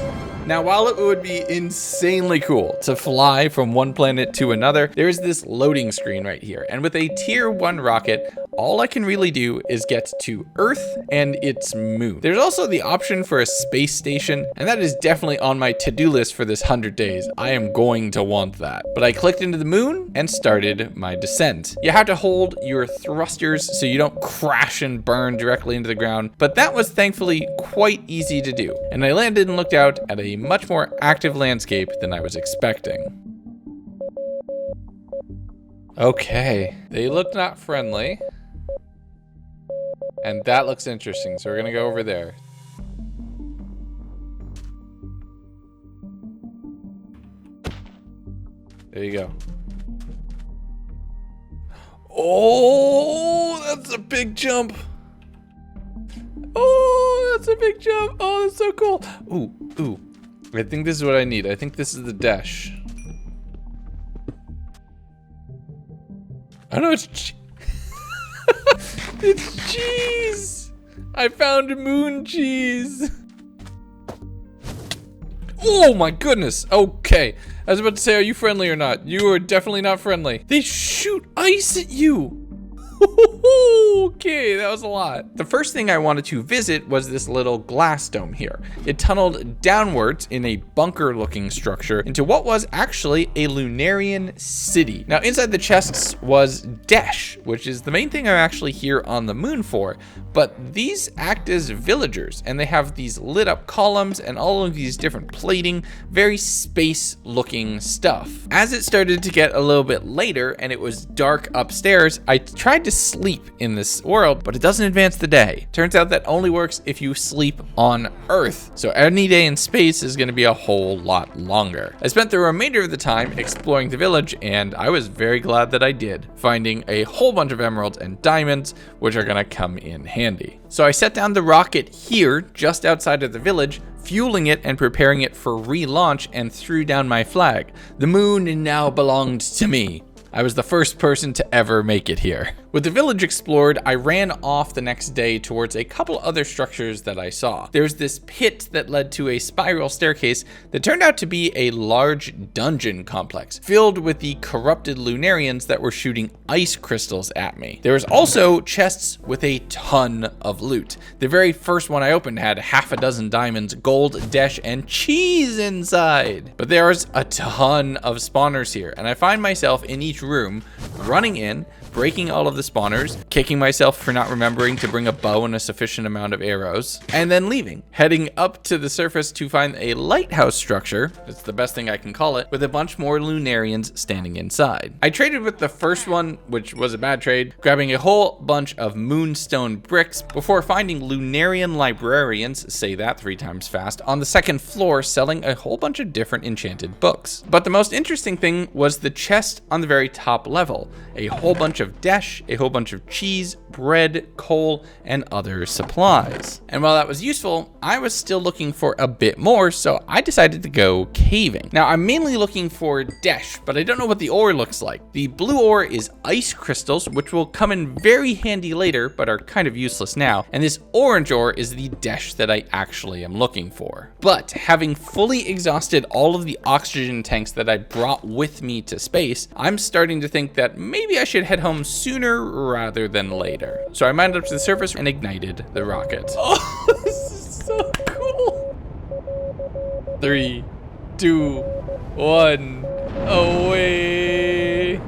Now, while it would be insanely cool to fly from one planet to another, there's this loading screen right here. And with a tier 1 rocket, all I can really do is get to Earth and its moon. There's also the option for a space station, and that is definitely on my to-do list for this 100 days. I am going to want that. But I clicked into the moon and started my descent. You have to hold your thrusters so you don't crash and burn directly into the ground, but that was thankfully quite easy to do. And I landed and looked out at a much more active landscape than I was expecting. Okay, they look not friendly. And that looks interesting, so we're gonna go over there. There you go. Oh, that's a big jump. Oh, that's a big jump. Oh, that's so cool. Ooh. I think this is what I need. I think this is the dash. Oh no, it's it's cheese. I found moon cheese. Oh my goodness. Okay. I was about to say, are you friendly or not? You are definitely not friendly. They shoot ice at you. Okay, that was a lot. The first thing I wanted to visit was this little glass dome here. It tunneled downwards in a bunker looking structure into what was actually a Lunarian city. Now inside the chests was Desh, which is the main thing I'm actually here on the moon for, but these act as villagers and they have these lit up columns and all of these different plating, very space looking stuff. As it started to get a little bit later and it was dark upstairs, I tried to sleep in this world, but it doesn't advance the day. Turns out that only works if you sleep on Earth. So any day in space is going to be a whole lot longer. I spent the remainder of the time exploring the village, and I was very glad that I did, finding a whole bunch of emeralds and diamonds, which are going to come in handy. So I set down the rocket here, just outside of the village, fueling it and preparing it for relaunch, and threw down my flag. The moon now belonged to me. I was the first person to ever make it here. With the village explored, I ran off the next day towards a couple other structures that I saw. There's this pit that led to a spiral staircase that turned out to be a large dungeon complex filled with the corrupted Lunarians that were shooting ice crystals at me. There was also chests with a ton of loot. The very first one I opened had half a dozen diamonds, gold, dash, and cheese inside. But there's a ton of spawners here, and I find myself in each room running in, breaking all of the spawners, kicking myself for not remembering to bring a bow and a sufficient amount of arrows, and then leaving, heading up to the surface to find a lighthouse structure, that's the best thing I can call it, with a bunch more Lunarians standing inside. I traded with the first one, which was a bad trade, grabbing a whole bunch of moonstone bricks before finding Lunarian librarians, say that 3 times fast, on the second floor selling a whole bunch of different enchanted books. But the most interesting thing was the chest on the very top level, a whole bunch of dash, a whole bunch of cheese, bread, coal, and other supplies. And while that was useful, I was still looking for a bit more, so I decided to go caving. Now, I'm mainly looking for dash, but I don't know what the ore looks like. The blue ore is ice crystals, which will come in very handy later, but are kind of useless now. And this orange ore is the dash that I actually am looking for. But having fully exhausted all of the oxygen tanks that I brought with me to space, I'm starting to think that maybe I should head home sooner rather than later. So I mounted up to the surface and ignited the rocket. Oh, this is so cool. 3, 2, 1, away.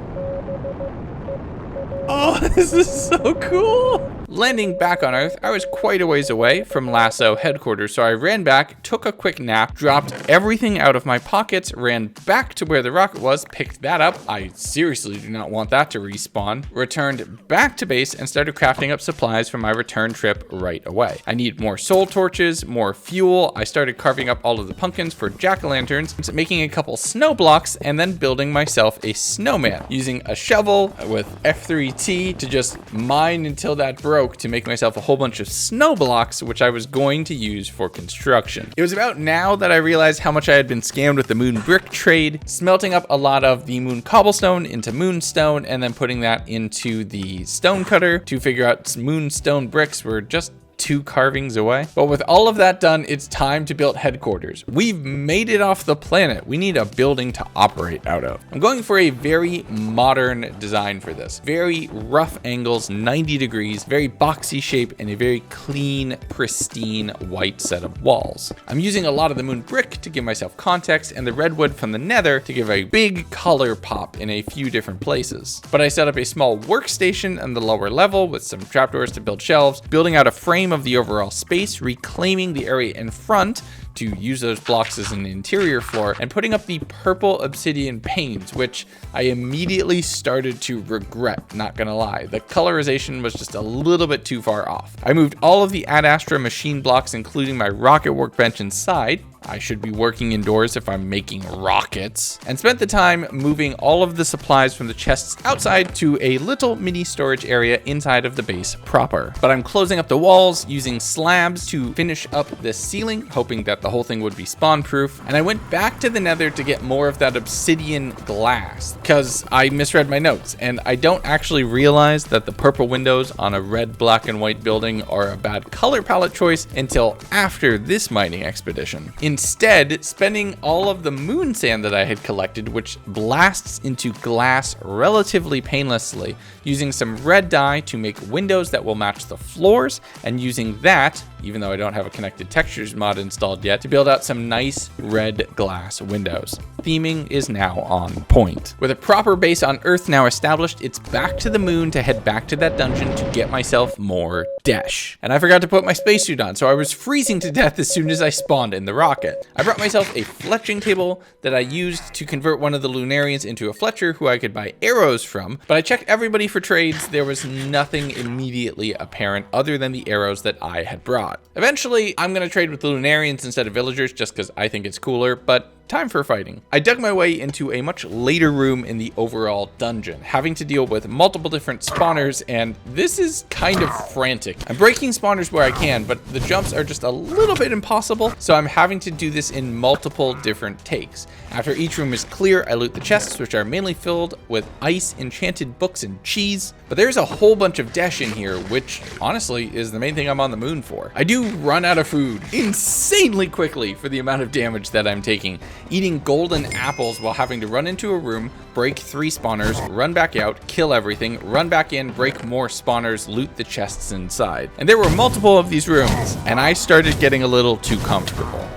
Oh, this is so cool. Landing back on Earth, I was quite a ways away from Lasso headquarters, so I ran back, took a quick nap, dropped everything out of my pockets, ran back to where the rocket was, picked that up. I seriously do not want that to respawn. Returned back to base and started crafting up supplies for my return trip right away. I need more soul torches, more fuel. I started carving up all of the pumpkins for jack-o'-lanterns, making a couple snow blocks, and then building myself a snowman using a shovel with F3T to just mine until that broke to make myself a whole bunch of snow blocks, which I was going to use for construction. It was about now that I realized how much I had been scammed with the moon brick trade, smelting up a lot of the moon cobblestone into moonstone, and then putting that into the stone cutter to figure out moonstone bricks were just 2 carvings away. But with all of that done, it's time to build headquarters. We've made it off the planet. We need a building to operate out of. I'm going for a very modern design for this. Very rough angles, 90 degrees, very boxy shape, and a very clean, pristine white set of walls. I'm using a lot of the moon brick to give myself context and the redwood from the Nether to give a big color pop in a few different places. But I set up a small workstation on the lower level with some trapdoors to build shelves, building out a frame of the overall space, reclaiming the area in front to use those blocks as an interior floor, and putting up the purple obsidian panes, which I immediately started to regret, not gonna lie. The colorization was just a little bit too far off. I moved all of the Ad Astra machine blocks, including my rocket workbench inside. I should be working indoors if I'm making rockets, and spent the time moving all of the supplies from the chests outside to a little mini storage area inside of the base proper. But I'm closing up the walls using slabs to finish up the ceiling, hoping that the whole thing would be spawn proof. And I went back to the Nether to get more of that obsidian glass because I misread my notes, and I don't actually realize that the purple windows on a red, black, and white building are a bad color palette choice until after this mining expedition. Instead, spending all of the moon sand that I had collected, which blasts into glass relatively painlessly, using some red dye to make windows that will match the floors, and using that, even though I don't have a connected textures mod installed yet, to build out some nice red glass windows. Theming is now on point. With a proper base on Earth now established, it's back to the moon to head back to that dungeon to get myself more dash. And I forgot to put my spacesuit on, so I was freezing to death as soon as I spawned in the rocket. I brought myself a fletching table that I used to convert one of the Lunarians into a fletcher who I could buy arrows from, but I checked everybody for trades. There was nothing immediately apparent other than the arrows that I had brought. Eventually, I'm gonna trade with the Lunarians instead of villagers just because I think it's cooler, but time for fighting. I dug my way into a much later room in the overall dungeon, having to deal with multiple different spawners, and this is kind of frantic. I'm breaking spawners where I can, but the jumps are just a little bit impossible, so I'm having to do this in multiple different takes. After each room is clear, I loot the chests, which are mainly filled with ice, enchanted books, and cheese, but there's a whole bunch of dash in here, which honestly is the main thing I'm on the moon for. I do run out of food insanely quickly for the amount of damage that I'm taking, eating golden apples while having to run into a room, break 3 spawners, run back out, kill everything, run back in, break more spawners, loot the chests inside. And there were multiple of these rooms, and I started getting a little too comfortable.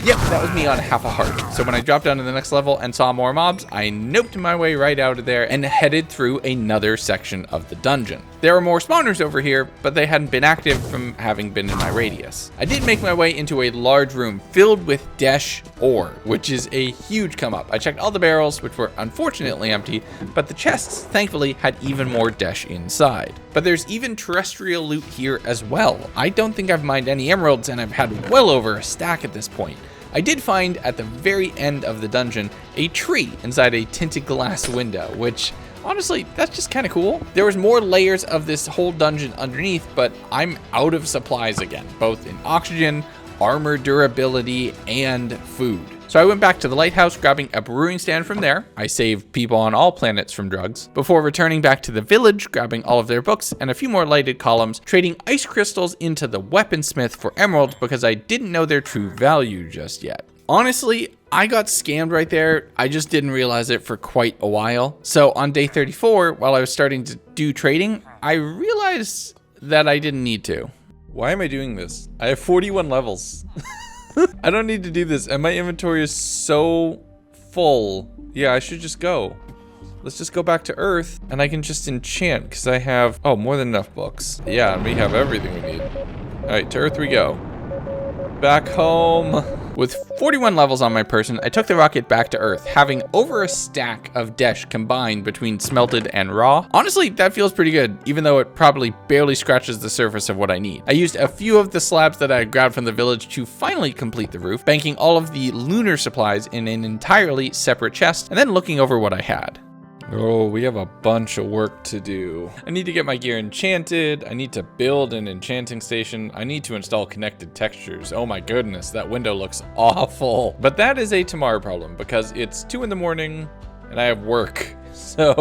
Yep, that was me on half a heart. So when I dropped down to the next level and saw more mobs, I noped my way right out of there and headed through another section of the dungeon. There were more spawners over here, but they hadn't been active from having been in my radius. I did make my way into a large room filled with Desh ore, which is a huge come up. I checked all the barrels, which were unfortunately empty, but the chests, thankfully, had even more Desh inside. But there's even terrestrial loot here as well. I don't think I've mined any emeralds, and I've had well over a stack at this point. I did find at the very end of the dungeon a tree inside a tinted glass window, which honestly, that's just kind of cool. There was more layers of this whole dungeon underneath, but I'm out of supplies again, both in oxygen, armor durability, and food. So I went back to the lighthouse, grabbing a brewing stand from there. I saved people on all planets from drugs, before returning back to the village, grabbing all of their books and a few more lighted columns, trading ice crystals into the weaponsmith for emeralds because I didn't know their true value just yet. Honestly, I got scammed right there. I just didn't realize it for quite a while. So on day 34, while I was starting to do trading, I realized that I didn't need to. Why am I doing this? I have 41 levels. I don't need to do this, and my inventory is so full. Yeah, I should just go. Let's just go back to Earth, and I can just enchant, because I have, more than enough books. Yeah, and we have everything we need. All right, to Earth we go. Back home. With 41 levels on my person, I took the rocket back to Earth, having over a stack of Desh combined between smelted and raw. Honestly, that feels pretty good, even though it probably barely scratches the surface of what I need. I used a few of the slabs that I grabbed from the village to finally complete the roof, banking all of the lunar supplies in an entirely separate chest, and then looking over what I had. Oh, we have a bunch of work to do. I need to get my gear enchanted. I need to build an enchanting station. I need to install connected textures. Oh my goodness, that window looks awful. But that is a tomorrow problem because it's 2 in the morning and I have work. So,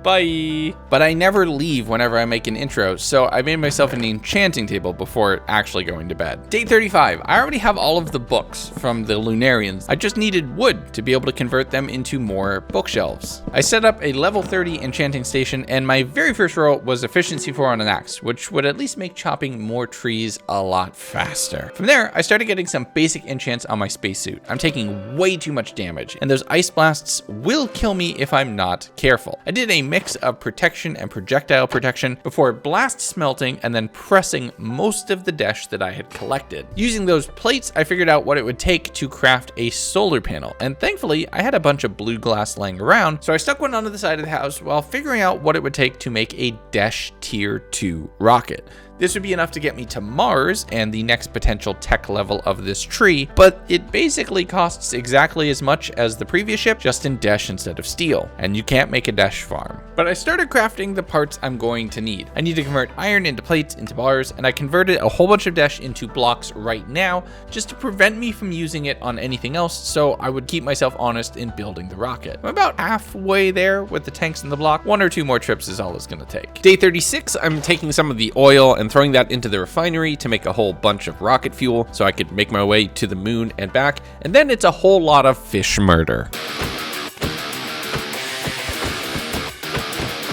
bye. But I never leave whenever I make an intro, so I made myself an enchanting table before actually going to bed. Day 35, I already have all of the books from the Lunarians. I just needed wood to be able to convert them into more bookshelves. I set up a level 30 enchanting station, and my very first roll was efficiency 4 on an axe, which would at least make chopping more trees a lot faster. From there, I started getting some basic enchants on my spacesuit. I'm taking way too much damage, and those ice blasts will kill me if I'm not careful. I did a mix of protection and projectile protection before blast smelting and then pressing most of the Desh that I had collected. Using those plates, I figured out what it would take to craft a solar panel, and thankfully I had a bunch of blue glass laying around, so I stuck one onto the side of the house while figuring out what it would take to make a Desh tier 2 rocket. This would be enough to get me to Mars and the next potential tech level of this tree, but it basically costs exactly as much as the previous ship, just in Desh instead of steel, and you can't make a Desh farm. But I started crafting the parts I'm going to need. I need to convert iron into plates, into bars, and I converted a whole bunch of Desh into blocks right now, just to prevent me from using it on anything else, so I would keep myself honest in building the rocket. I'm about halfway there with the tanks and the block. 1 or 2 more trips is all it's gonna take. Day 36, I'm taking some of the oil and throwing that into the refinery to make a whole bunch of rocket fuel so I could make my way to the moon and back, and then it's a whole lot of fish murder.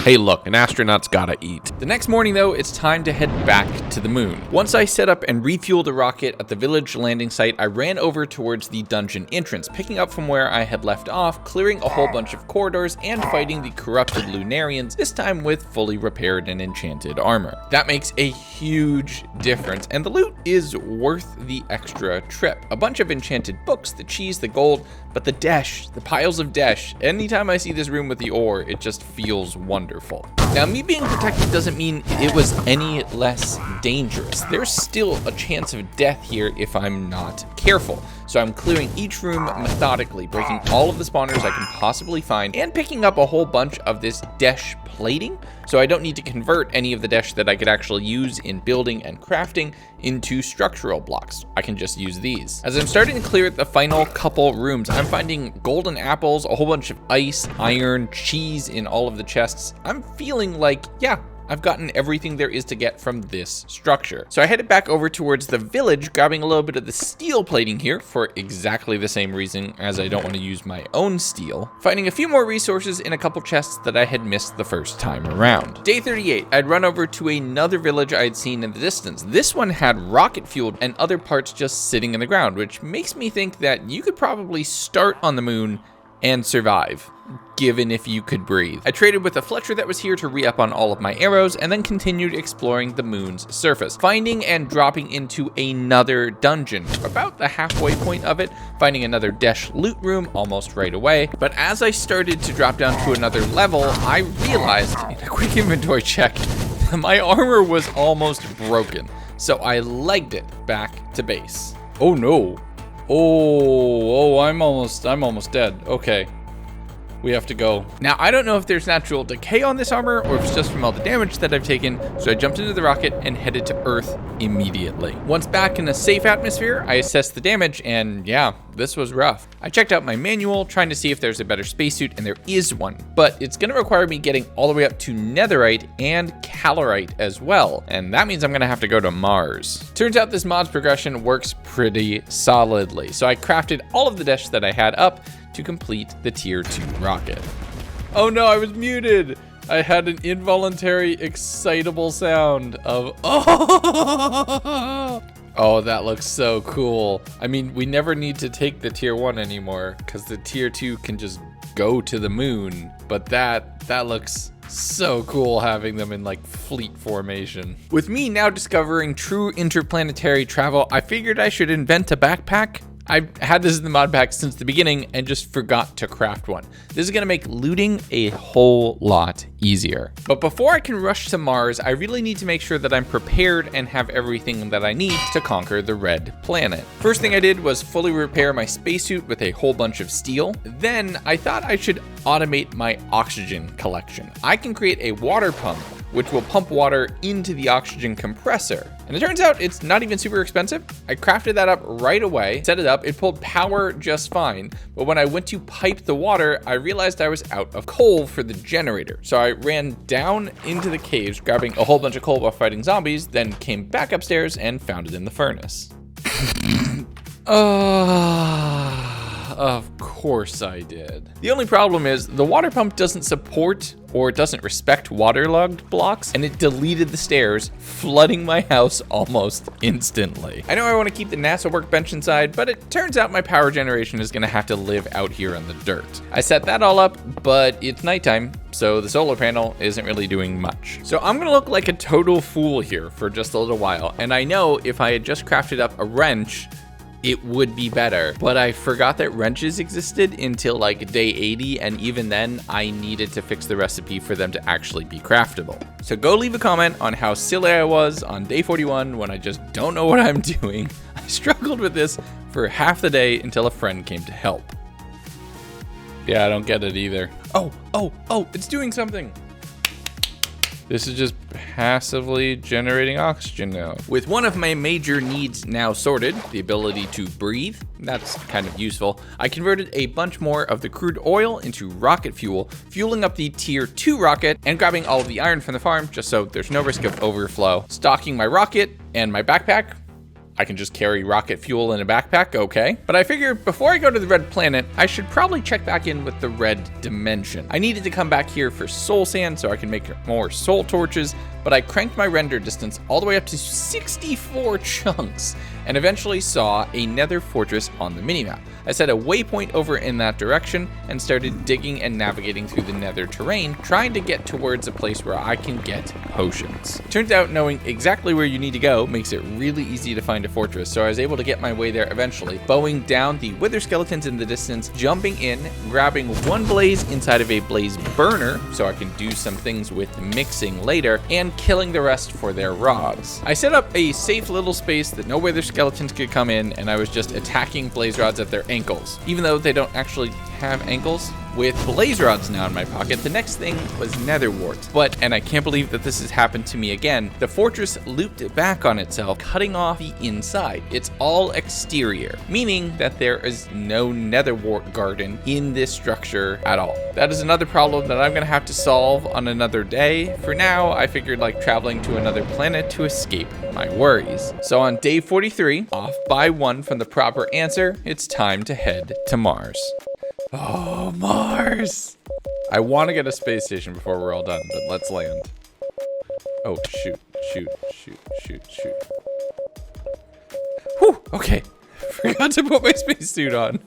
Hey look, an astronaut's gotta eat. The next morning though, it's time to head back to the moon. Once I set up and refueled the rocket at the village landing site, I ran over towards the dungeon entrance, picking up from where I had left off, clearing a whole bunch of corridors and fighting the corrupted Lunarians, this time with fully repaired and enchanted armor. That makes a huge difference, and the loot is worth the extra trip. A bunch of enchanted books, the cheese, the gold, but the Desh, the piles of Desh, anytime I see this room with the ore, it just feels wonderful. Now, me being protected doesn't mean it was any less dangerous. There's still a chance of death here if I'm not careful. So I'm clearing each room methodically, breaking all of the spawners I can possibly find, and picking up a whole bunch of this desh plating, so I don't need to convert any of the desh that I could actually use in building and crafting into structural blocks. I can just use these. As I'm starting to clear the final couple rooms, I'm finding golden apples, a whole bunch of ice, iron, cheese in all of the chests. I'm feeling like, yeah, I've gotten everything there is to get from this structure. So I headed back over towards the village, grabbing a little bit of the steel plating here for exactly the same reason as I don't want to use my own steel. Finding a few more resources in a couple chests that I had missed the first time around. Day 38, I'd run over to another village I had seen in the distance. This one had rocket fuel and other parts just sitting in the ground, which makes me think that you could probably start on the moon and survive, given if you could breathe. I traded with a Fletcher that was here to re-up on all of my arrows, and then continued exploring the moon's surface, finding and dropping into another dungeon, about the halfway point of it, finding another Desh loot room almost right away. But as I started to drop down to another level, I realized in a quick inventory check that my armor was almost broken, so I legged it back to base. Oh no. Oh, I'm almost dead. Okay. We have to go. Now, I don't know if there's natural decay on this armor or if it's just from all the damage that I've taken, so I jumped into the rocket and headed to Earth immediately. Once back in a safe atmosphere, I assessed the damage, and yeah, this was rough. I checked out my manual, trying to see if there's a better spacesuit, and there is one, but it's gonna require me getting all the way up to netherite and calorite as well, and that means I'm gonna have to go to Mars. Turns out this mod's progression works pretty solidly, so I crafted all of the desh that I had up to complete the tier 2 rocket. Oh no, I was muted. I had an involuntary excitable sound of oh, that looks so cool. I mean, we never need to take the tier 1 anymore because the tier 2 can just go to the moon, but that looks so cool having them in like fleet formation. With me now discovering true interplanetary travel, I figured I should invent a backpack. I've had this in the mod pack since the beginning and just forgot to craft one. This is gonna make looting a whole lot easier. But before I can rush to Mars, I really need to make sure that I'm prepared and have everything that I need to conquer the red planet. First thing I did was fully repair my spacesuit with a whole bunch of steel. Then I thought I should automate my oxygen collection. I can create a water pump which will pump water into the oxygen compressor. And it turns out it's not even super expensive. I crafted that up right away, set it up, it pulled power just fine. But when I went to pipe the water, I realized I was out of coal for the generator. So I ran down into the caves, grabbing a whole bunch of coal while fighting zombies, then came back upstairs and found it in the furnace. Of course I did. The only problem is the water pump doesn't support or doesn't respect waterlogged blocks, and it deleted the stairs, flooding my house almost instantly. I know I want to keep the NASA workbench inside, but it turns out my power generation is gonna have to live out here in the dirt. I set that all up, but it's nighttime, so the solar panel isn't really doing much. So I'm gonna look like a total fool here for just a little while, and I know if I had just crafted up a wrench, it would be better, but I forgot that wrenches existed until like day 80, and even then I needed to fix the recipe for them to actually be craftable. So go leave a comment on how silly I was on day 41 when I just don't know what I'm doing. I struggled with this for half the day until a friend came to help. Yeah, I don't get it either. Oh, it's doing something. This is just passively generating oxygen now. With one of my major needs now sorted, the ability to breathe, that's kind of useful, I converted a bunch more of the crude oil into rocket fuel, fueling up the tier 2 rocket and grabbing all of the iron from the farm just so there's no risk of overflow. Stocking my rocket and my backpack. I can just carry rocket fuel in a backpack, okay. But I figured before I go to the red planet, I should probably check back in with the red dimension. I needed to come back here for soul sand so I can make more soul torches, but I cranked my render distance all the way up to 64 chunks and eventually saw a nether fortress on the minimap. I set a waypoint over in that direction and started digging and navigating through the nether terrain, trying to get towards a place where I can get potions. Turns out knowing exactly where you need to go makes it really easy to find a fortress, so I was able to get my way there eventually, bowing down the wither skeletons in the distance, jumping in, grabbing one blaze inside of a blaze burner so I can do some things with mixing later, and killing the rest for their rods. I set up a safe little space that no wither skeletons could come in, and I was just attacking blaze rods at their ankles, even though they don't actually have ankles. With blaze rods now in my pocket, the next thing was nether wart. But, and I can't believe that this has happened to me again, the fortress looped back on itself, cutting off the inside. It's all exterior, meaning that there is no nether wart garden in this structure at all. That is another problem that I'm gonna have to solve on another day. For now, I figured like traveling to another planet to escape my worries. So on day 43, off by 1 from the proper answer, it's time to head to Mars. Oh, Mars! I want to get a space station before we're all done, but let's land. Oh, shoot. Whew, okay. Forgot to put my spacesuit on.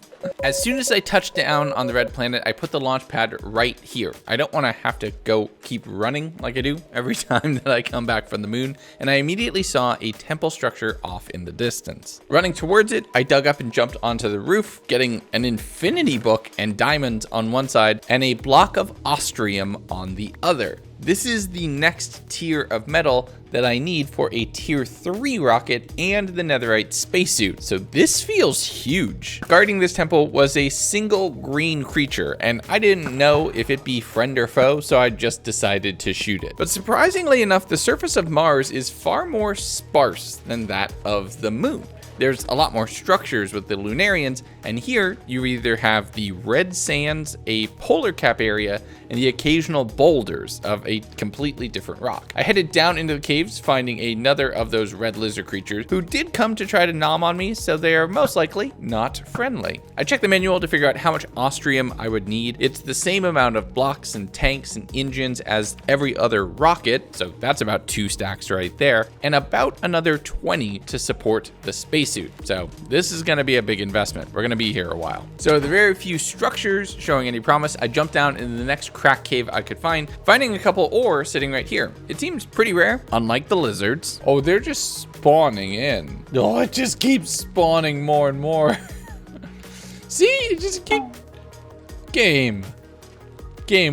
As soon as I touched down on the red planet, I put the launch pad right here. I don't want to have to go keep running like I do every time that I come back from the moon, and I immediately saw a temple structure off in the distance. Running towards it, I dug up and jumped onto the roof, getting an infinity book and diamonds on one side and a block of ostrium on the other. This is the next tier of metal that I need for a tier 3 rocket and the netherite spacesuit, so this feels huge. Guarding this temple was a single green creature, and I didn't know if it'd be friend or foe, so I just decided to shoot it. But surprisingly enough, the surface of Mars is far more sparse than that of the moon. There's a lot more structures with the Lunarians, and here you either have the red sands, a polar cap area, and the occasional boulders of a completely different rock. I headed down into the caves, finding another of those red lizard creatures who did come to try to nom on me, so they are most likely not friendly. I checked the manual to figure out how much ostrium I would need. It's the same amount of blocks and tanks and engines as every other rocket, so that's about 2 stacks right there, and about another 20 to support the spacesuit. So this is gonna be a big investment. We're gonna be here a while. So the very few structures showing any promise, I jumped down into the next crack cave I could find, finding a couple ore sitting right here. It seems pretty rare, unlike the lizards. Oh, they're just spawning in. Oh, it just keeps spawning more and more. See, it just keep game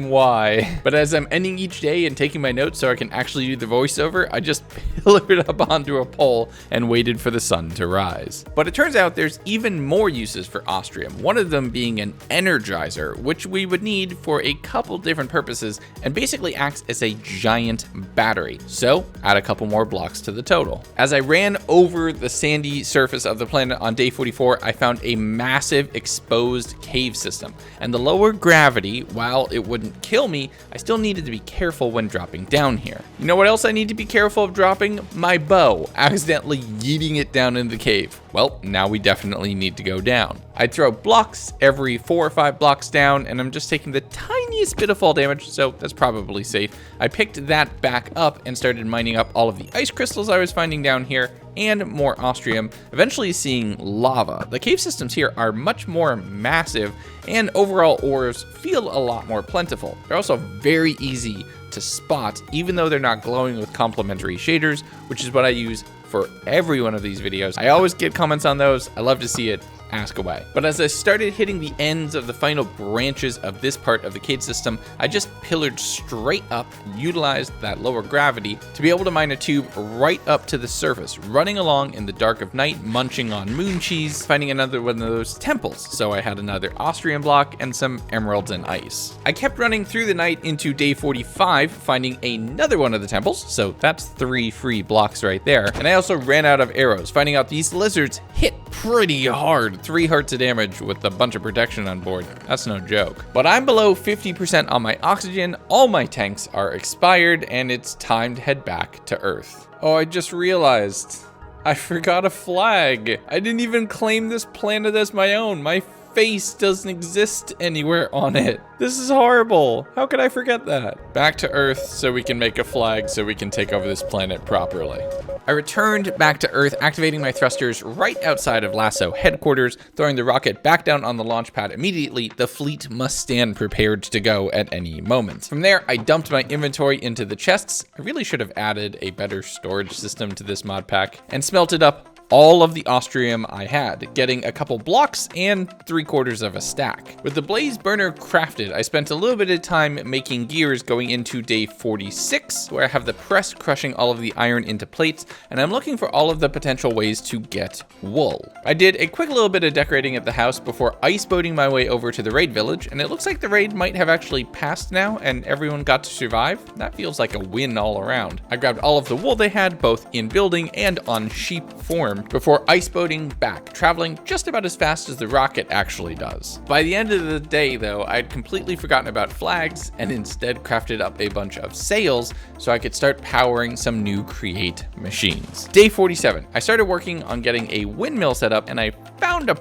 why. But as I'm ending each day and taking my notes so I can actually do the voiceover, I just pillared up onto a pole and waited for the sun to rise. But it turns out there's even more uses for ostrium, one of them being an energizer, which we would need for a couple different purposes and basically acts as a giant battery. So add a couple more blocks to the total. As I ran over the sandy surface of the planet on day 44, I found a massive exposed cave system, and the lower gravity, while it wouldn't kill me, I still needed to be careful when dropping down here. You know what else I need to be careful of dropping? My bow, accidentally yeeting it down in the cave. Well, now we definitely need to go down. I throw blocks every 4 or 5 blocks down, and I'm just taking the tiniest bit of fall damage, so that's probably safe. I picked that back up and started mining up all of the ice crystals I was finding down here, and more ostrium, eventually seeing lava. The cave systems here are much more massive, and overall ores feel a lot more plentiful. They're also very easy to spot, even though they're not glowing with complementary shaders, which is what I use for every one of these videos. I always get comments on those. I love to see it. Ask away. But as I started hitting the ends of the final branches of this part of the cave system, I just pillared straight up, utilized that lower gravity to be able to mine a tube right up to the surface, running along in the dark of night, munching on moon cheese, finding another one of those temples. So I had another ostrium block and some emeralds and ice. I kept running through the night into day 45, finding another one of the temples. So that's 3 free blocks right there. And I also ran out of arrows, finding out these lizards hit pretty hard. 3 hearts of damage with a bunch of protection on board. That's no joke. But I'm below 50% on my oxygen, all my tanks are expired, and it's time to head back to Earth. Oh, I just realized I forgot a flag. I didn't even claim this planet as my own. My face doesn't exist anywhere on it. This is horrible. How could I forget that? Back to Earth so we can make a flag so we can take over this planet properly. I returned back to Earth, activating my thrusters right outside of Lasso headquarters, throwing the rocket back down on the launch pad immediately. The fleet must stand prepared to go at any moment. From there, I dumped my inventory into the chests. I really should have added a better storage system to this mod pack, and smelted up all of the Austrium I had, getting a couple blocks and 3/4 of a stack. With the blaze burner crafted, I spent a little bit of time making gears going into day 46, where I have the press crushing all of the iron into plates, and I'm looking for all of the potential ways to get wool. I did a quick little bit of decorating at the house before ice boating my way over to the raid village, and it looks like the raid might have actually passed now, and everyone got to survive. That feels like a win all around. I grabbed all of the wool they had, both in building and on sheep form, before ice boating back, traveling just about as fast as the rocket actually does. By the end of the day though, I'd completely forgotten about flags and instead crafted up a bunch of sails so I could start powering some new create machines. Day 47, I started working on getting a windmill set up and I found a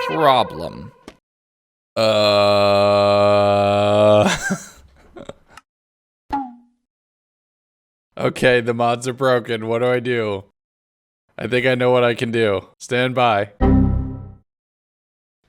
problem. Okay, the mods are broken. What do I do? I think I know what I can do. Stand by.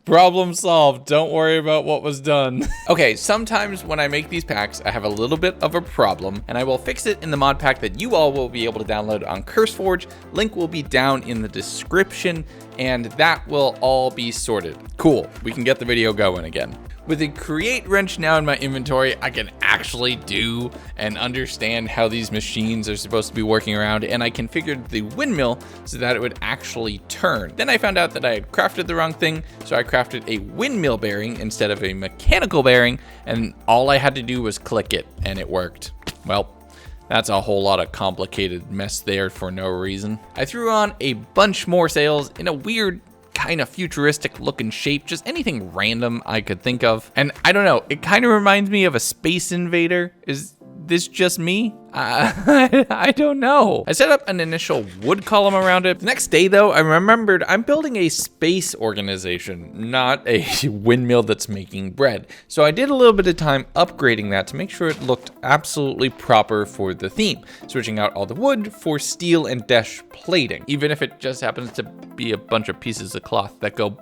Problem solved. Don't worry about what was done. Okay, sometimes when I make these packs, I have a little bit of a problem, and I will fix it in the mod pack that you all will be able to download on CurseForge. Link will be down in the description, and that will all be sorted. Cool, we can get the video going again. With a create wrench now in my inventory, I can actually do and understand how these machines are supposed to be working around, and I configured the windmill so that it would actually turn. Then I found out that I had crafted the wrong thing, so I crafted a windmill bearing instead of a mechanical bearing, and all I had to do was click it, and it worked. Well, that's a whole lot of complicated mess there for no reason. I threw on a bunch more sails in a weird, kind of futuristic looking shape, just anything random I could think of. And I don't know, it kind of reminds me of a Space Invader. Is this just me? I don't know. I set up an initial wood column around it. The next day though, I remembered I'm building a space organization, not a windmill that's making bread. So I did a little bit of time upgrading that to make sure it looked absolutely proper for the theme, switching out all the wood for steel and desh plating, even if it just happens to be a bunch of pieces of cloth that go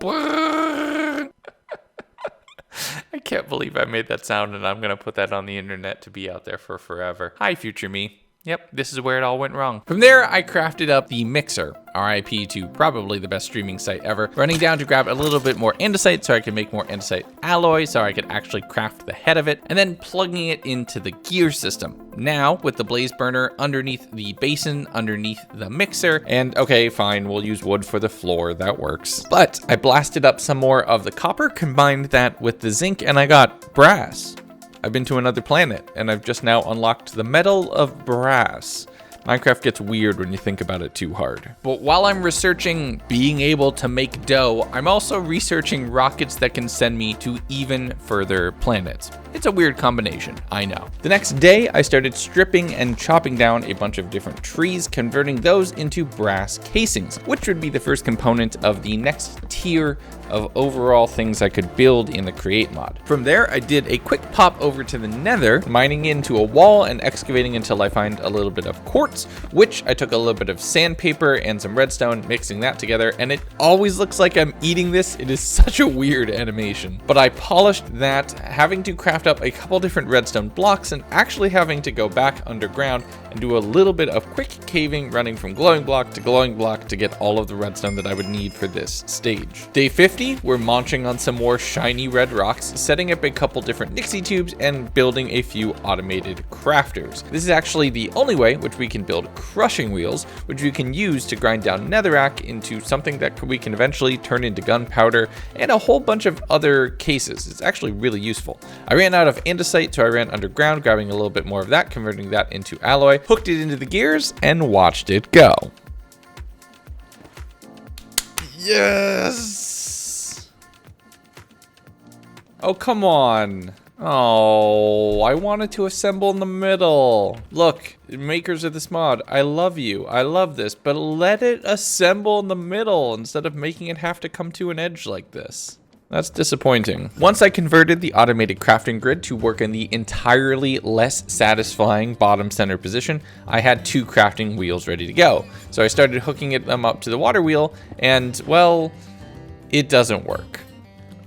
I can't believe I made that sound, and I'm gonna put that on the internet to be out there for forever. Hi, future me. Yep, this is where it all went wrong. From there, I crafted up the mixer, RIP to probably the best streaming site ever, running down to grab a little bit more andesite so I could make more andesite alloy so I could actually craft the head of it, and then plugging it into the gear system. Now, with the blaze burner underneath the basin, underneath the mixer, and okay, fine, we'll use wood for the floor, that works. But I blasted up some more of the copper, combined that with the zinc, and I got brass. I've been to another planet, and I've just now unlocked the metal of brass. Minecraft gets weird when you think about it too hard. But while I'm researching being able to make dough, I'm also researching rockets that can send me to even further planets. It's a weird combination, I know. The next day, I started stripping and chopping down a bunch of different trees, converting those into brass casings, which would be the first component of the next tier of overall things I could build in the create mod. From there, I did a quick pop over to the Nether, mining into a wall and excavating until I find a little bit of quartz, which I took a little bit of sandpaper and some redstone, mixing that together, and it always looks like I'm eating this. It is such a weird animation. But I polished that, having to craft up a couple different redstone blocks and actually having to go back underground and do a little bit of quick caving, running from glowing block to get all of the redstone that I would need for this stage. Day 50, we're munching on some more shiny red rocks, setting up a couple different Nixie tubes and building a few automated crafters. This is actually the only way which we can build crushing wheels, which we can use to grind down netherrack into something that we can eventually turn into gunpowder and a whole bunch of other cases. It's actually really useful. I ran out of andesite, so I ran underground, grabbing a little bit more of that, converting that into alloy, hooked it into the gears, and watched it go. Yes! Oh, come on. Oh, I wanted to assemble in the middle. Look, makers of this mod, I love you. I love this, but let it assemble in the middle instead of making it have to come to an edge like this. That's disappointing. Once I converted the automated crafting grid to work in the entirely less satisfying bottom center position, I had 2 crafting wheels ready to go. So I started hooking them up to the water wheel, and well, it doesn't work.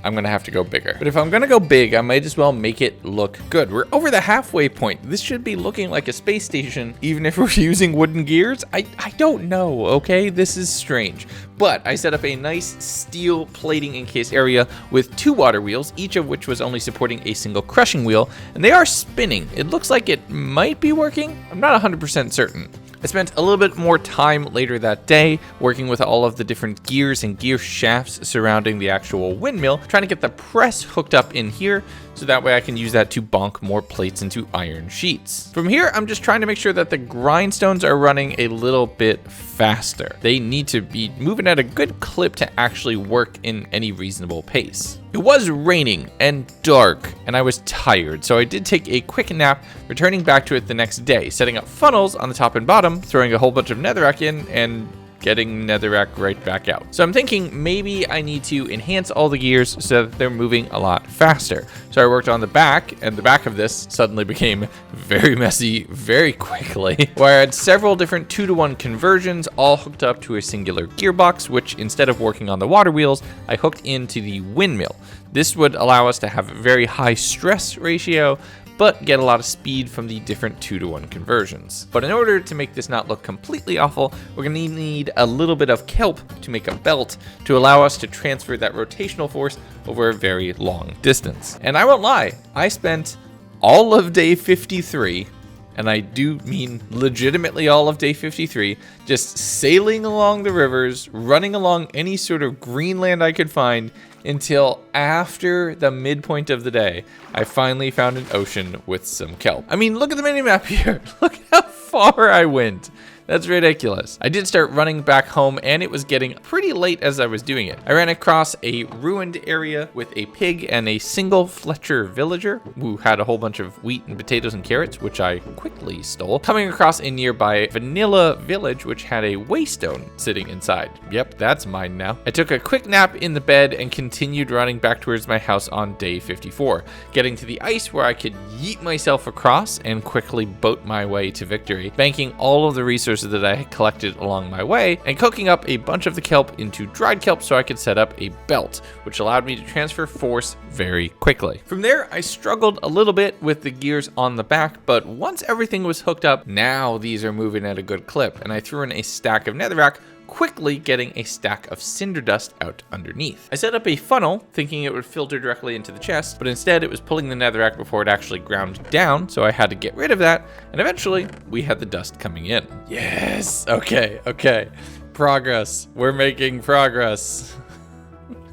I'm gonna have to go bigger. But if I'm gonna go big, I might as well make it look good. We're over the halfway point. This should be looking like a space station, even if we're using wooden gears. I don't know, okay? This is strange. But I set up a nice steel plating encased area with 2 water wheels, each of which was only supporting a single crushing wheel, and they are spinning. It looks like it might be working. I'm not 100% certain. I spent a little bit more time later that day working with all of the different gears and gear shafts surrounding the actual windmill, trying to get the press hooked up in here so that way I can use that to bonk more plates into iron sheets. From here, I'm just trying to make sure that the grindstones are running a little bit faster. They need to be moving at a good clip to actually work in any reasonable pace. It was raining and dark, and I was tired, so I did take a quick nap, returning back to it the next day, setting up funnels on the top and bottom, throwing a whole bunch of netherrack in, and getting netherrack right back out. So I'm thinking maybe I need to enhance all the gears so that they're moving a lot faster. So I worked on the back, and the back of this suddenly became very messy very quickly, where I had several different 2-to-1 conversions all hooked up to a singular gearbox, which instead of working on the water wheels, I hooked into the windmill. This would allow us to have a very high stress ratio, but get a lot of speed from the different 2-to-1 conversions. But in order to make this not look completely awful, we're gonna need a little bit of kelp to make a belt to allow us to transfer that rotational force over a very long distance. And I won't lie, I spent all of day 53, and I do mean legitimately all of day 53, just sailing along the rivers, running along any sort of green land I could find, until after the midpoint of the day, I finally found an ocean with some kelp. I mean, look at the minimap here. Look how far I went. That's ridiculous. I did start running back home, and it was getting pretty late as I was doing it. I ran across a ruined area with a pig and a single Fletcher villager who had a whole bunch of wheat and potatoes and carrots, which I quickly stole, coming across a nearby vanilla village which had a waystone sitting inside. Yep, that's mine now. I took a quick nap in the bed and continued running back towards my house on day 54, getting to the ice where I could yeet myself across and quickly boat my way to victory, banking all of the resources that I had collected along my way and cooking up a bunch of the kelp into dried kelp so I could set up a belt, which allowed me to transfer force very quickly. From there, I struggled a little bit with the gears on the back, but once everything was hooked up, now these are moving at a good clip, and I threw in a stack of netherrack, quickly getting a stack of cinder dust out underneath. I set up a funnel thinking it would filter directly into the chest, but instead it was pulling the netherrack before it actually ground down, so I had to get rid of that, and eventually we had the dust coming in. Yes, okay. Progress, we're making progress.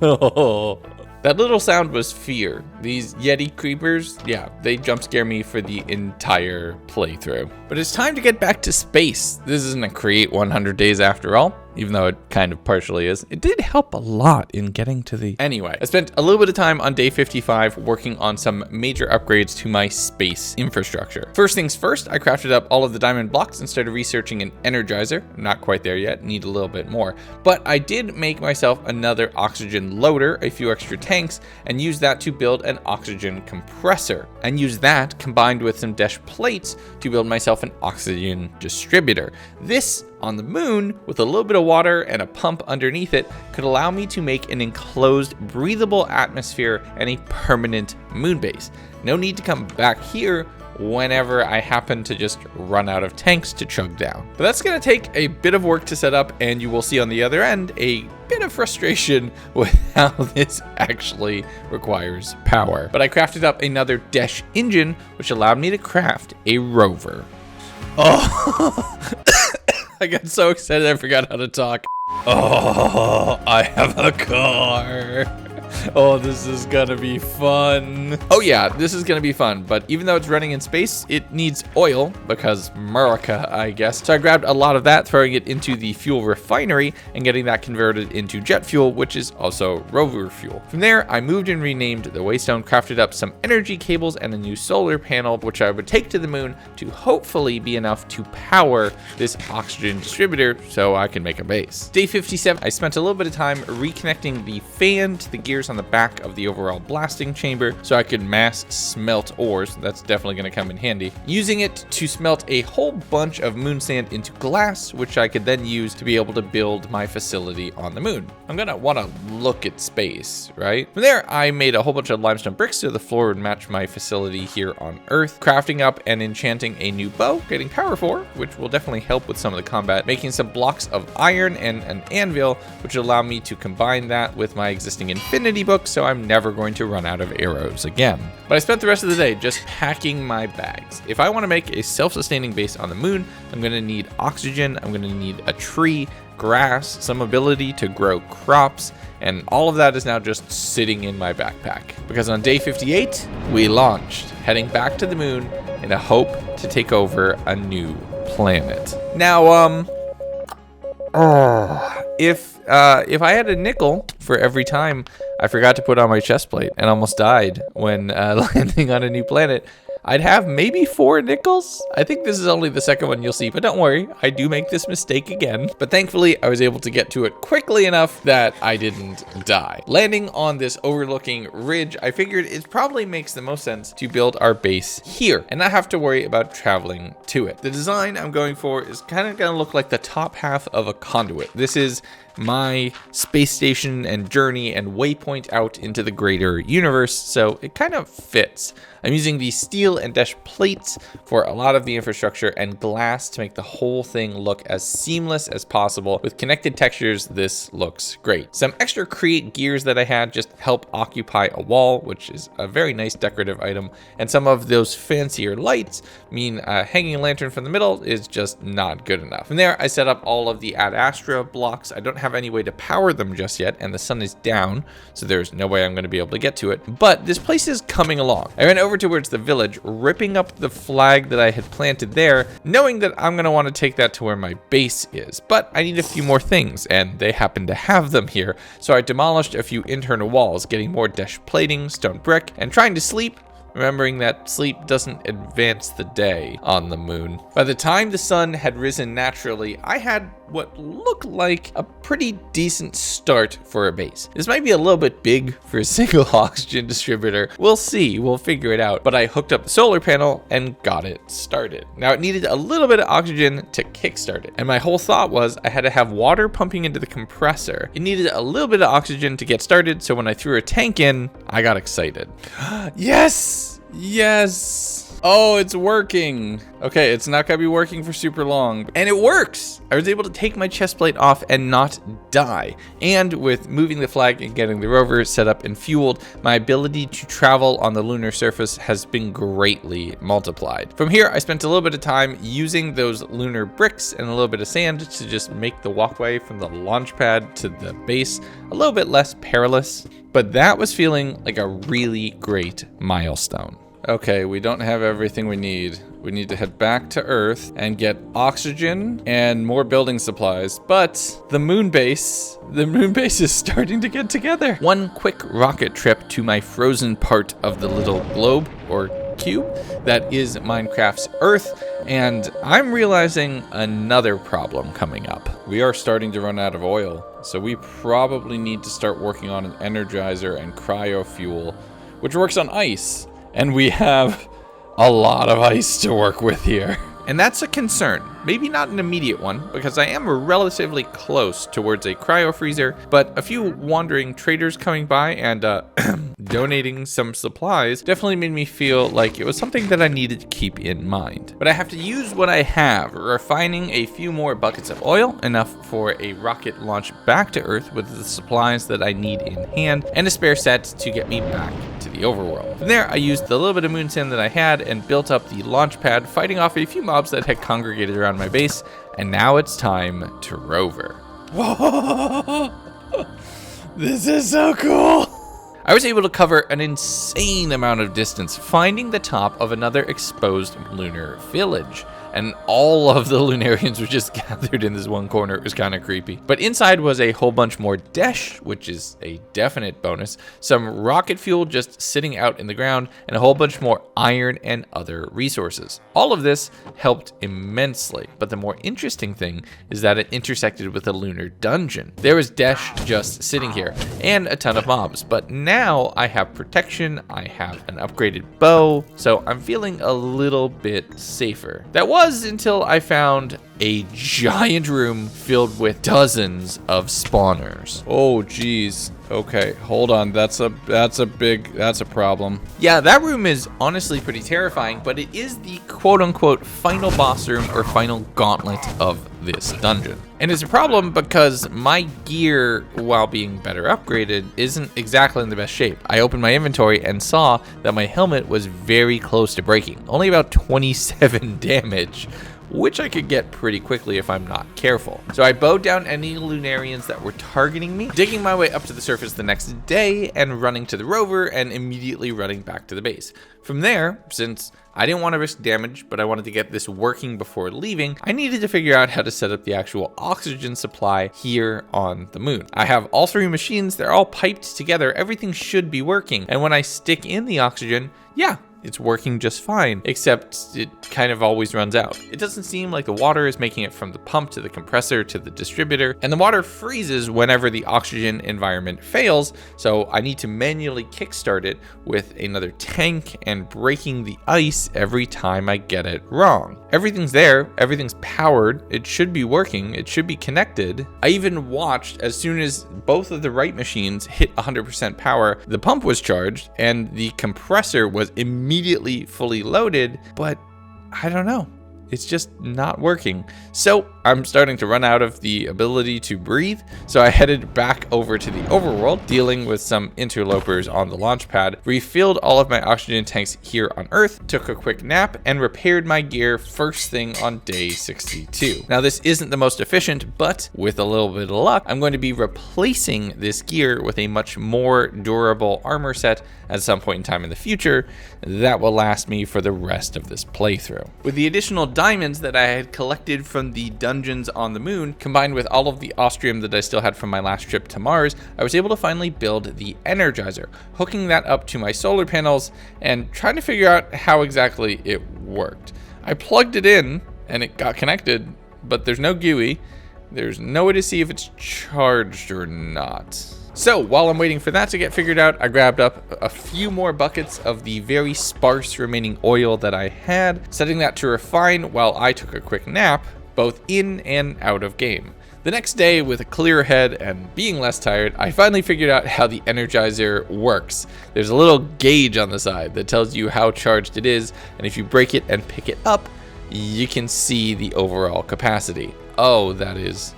Oh. That little sound was fear. These Yeti creepers, yeah, they jump scare me for the entire playthrough. But it's time to get back to space. This isn't a create 100 days after all, even though it kind of partially is. It did help a lot in getting to the... Anyway, I spent a little bit of time on day 55 working on some major upgrades to my space infrastructure. First things first, I crafted up all of the diamond blocks and started researching an energizer. I'm not quite there yet, need a little bit more. But I did make myself another oxygen loader, a few extra tanks, and use that to build an oxygen compressor. And use that combined with some dash plates to build myself an oxygen distributor. This on the moon, with a little bit of water and a pump underneath it, could allow me to make an enclosed, breathable atmosphere and a permanent moon base. No need to come back here whenever I happen to just run out of tanks to chug down. But that's gonna take a bit of work to set up, and you will see on the other end a bit of frustration with how this actually requires power. But I crafted up another dash engine, which allowed me to craft a rover. Oh, I got so excited I forgot how to talk. Oh, I have a car. Oh, this is gonna be fun. Oh yeah, this is gonna be fun, but even though it's running in space, it needs oil, because America, I guess. So I grabbed a lot of that, throwing it into the fuel refinery and getting that converted into jet fuel, which is also rover fuel. From there, I moved and renamed the waystone, crafted up some energy cables and a new solar panel, which I would take to the moon to hopefully be enough to power this oxygen distributor so I can make a base. Day 57, I spent a little bit of time reconnecting the fan to the gears gears on the back of the overall blasting chamber so I could mass smelt ores. That's definitely going to come in handy. Using it to smelt a whole bunch of moon sand into glass, which I could then use to be able to build my facility on the moon. I'm going to want to look at space, right? From there, I made a whole bunch of limestone bricks so the floor would match my facility here on Earth, crafting up and enchanting a new bow, getting power 4, which will definitely help with some of the combat, making some blocks of iron and an anvil, which will allow me to combine that with my existing infinity book, so I'm never going to run out of arrows again. But I spent the rest of the day just packing my bags. If I want to make a self-sustaining base on the moon, I'm going to need oxygen, I'm going to need a tree, grass, some ability to grow crops, and all of that is now just sitting in my backpack. Because on day 58, we launched, heading back to the moon in a hope to take over a new planet. Now, if I had a nickel for every time I forgot to put on my chest plate and almost died when landing on a new planet, I'd have maybe 4 nickels. I think this is only the second one you'll see, but don't worry, I do make this mistake again. But thankfully, I was able to get to it quickly enough that I didn't die. Landing on this overlooking ridge, I figured it probably makes the most sense to build our base here and not have to worry about traveling to it. The design I'm going for is kind of gonna look like the top half of a conduit. This is my space station and journey and waypoint out into the greater universe, so it kind of fits. I'm using the steel and dash plates for a lot of the infrastructure and glass to make the whole thing look as seamless as possible. With connected textures, this looks great. Some extra create gears that I had just help occupy a wall, which is a very nice decorative item, and some of those fancier lights mean a hanging lantern from the middle is just not good enough. From there, I set up all of the Ad Astra blocks. I don't have any way to power them just yet, and the sun is down, so there's no way I'm going to be able to get to it, but this place is coming along. I ran over towards the village, ripping up the flag that I had planted there, knowing that I'm going to want to take that to where my base is, but I need a few more things, and they happen to have them here, so I demolished a few internal walls, getting more dash plating, stone brick, and trying to sleep, remembering that sleep doesn't advance the day on the moon. By the time the sun had risen naturally, I had what looked like a pretty decent start for a base. This might be a little bit big for a single oxygen distributor. We'll see, we'll figure it out. But I hooked up the solar panel and got it started. Now it needed a little bit of oxygen to kickstart it. And my whole thought was I had to have water pumping into the compressor. It needed a little bit of oxygen to get started, so when I threw a tank in, I got excited. Yes! Yes! Oh, it's working. Okay, it's not gonna be working for super long. And it works! I was able to take my chest plate off and not die. And with moving the flag and getting the rover set up and fueled, my ability to travel on the lunar surface has been greatly multiplied. From here, I spent a little bit of time using those lunar bricks and a little bit of sand to just make the walkway from the launch pad to the base a little bit less perilous. But that was feeling like a really great milestone. Okay, we don't have everything we need. We need to head back to Earth and get oxygen and more building supplies. But the moon base is starting to get together. One quick rocket trip to my frozen part of the little globe or cube that is Minecraft's Earth, and I'm realizing another problem coming up. We are starting to run out of oil, so we probably need to start working on an energizer and cryo fuel, which works on ice. And we have a lot of ice to work with here. And that's a concern. Maybe not an immediate one, because I am relatively close towards a cryo freezer, but a few wandering traders coming by and donating some supplies definitely made me feel like it was something that I needed to keep in mind. But I have to use what I have, refining a few more buckets of oil, enough for a rocket launch back to Earth with the supplies that I need in hand, and a spare set to get me back to the overworld. From there, I used the little bit of moon sand that I had and built up the launch pad, fighting off a few mobs that had congregated around my base, and now it's time to rover. Whoa! This is so cool! I was able to cover an insane amount of distance, finding the top of another exposed lunar village. and all of the Lunarians were just gathered in this one corner. It was kind of creepy. But inside was a whole bunch more desh, which is a definite bonus, some rocket fuel just sitting out in the ground, and a whole bunch more iron and other resources. All of this helped immensely, but the more interesting thing is that it intersected with a lunar dungeon. There was desh just sitting here, and a ton of mobs, but now I have protection, I have an upgraded bow, so I'm feeling a little bit safer. That was until I found a giant room filled with dozens of spawners. Oh, geez. Okay, hold on. That's a problem. Yeah, that room is honestly pretty terrifying, but it is the quote-unquote final boss room or final gauntlet of this dungeon. And it's a problem because my gear, while being better upgraded, isn't exactly in the best shape. I opened my inventory and saw that my helmet was very close to breaking, only about 27 damage, which I could get pretty quickly if I'm not careful. So I bowed down any Lunarians that were targeting me, digging my way up to the surface the next day and running to the rover and immediately running back to the base. From there, since I didn't want to risk damage, but I wanted to get this working before leaving, I needed to figure out how to set up the actual oxygen supply here on the moon. I have all three machines, they're all piped together, everything should be working. And when I stick in the oxygen, yeah, it's working just fine, except it kind of always runs out. It doesn't seem like the water is making it from the pump to the compressor to the distributor, and the water freezes whenever the oxygen environment fails, so I need to manually kickstart it with another tank and breaking the ice every time I get it wrong. Everything's there, everything's powered, it should be working, it should be connected. I even watched as soon as both of the right machines hit 100% power, the pump was charged and the compressor was immediately fully loaded, but I don't know. It's just not working. So I'm starting to run out of the ability to breathe. So I headed back over to the overworld, dealing with some interlopers on the launch pad, refilled all of my oxygen tanks here on Earth, took a quick nap, and repaired my gear first thing on day 62. Now this isn't the most efficient, but with a little bit of luck, I'm going to be replacing this gear with a much more durable armor set at some point in time in the future that will last me for the rest of this playthrough. With the additional diamonds that I had collected from the dungeons on the moon, combined with all of the Austrium that I still had from my last trip to Mars, I was able to finally build the Energizer, hooking that up to my solar panels and trying to figure out how exactly it worked. I plugged it in and it got connected, but there's no GUI. There's no way to see if it's charged or not. So while I'm waiting for that to get figured out, I grabbed up a few more buckets of the very sparse remaining oil that I had, setting that to refine while I took a quick nap, both in and out of game. The next day, with a clear head and being less tired, I finally figured out how the Energizer works. There's a little gauge on the side that tells you how charged it is, and if you break it and pick it up, you can see the overall capacity. Oh, that is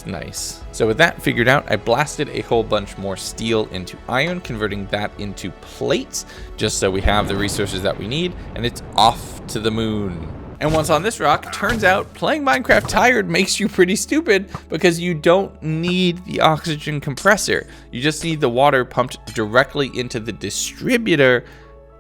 nice. So with that figured out, I blasted a whole bunch more steel into iron, converting that into plates, just so we have the resources that we need, and it's off to the moon. And once on this rock, turns out playing Minecraft tired makes you pretty stupid because you don't need the oxygen compressor. You just need the water pumped directly into the distributor,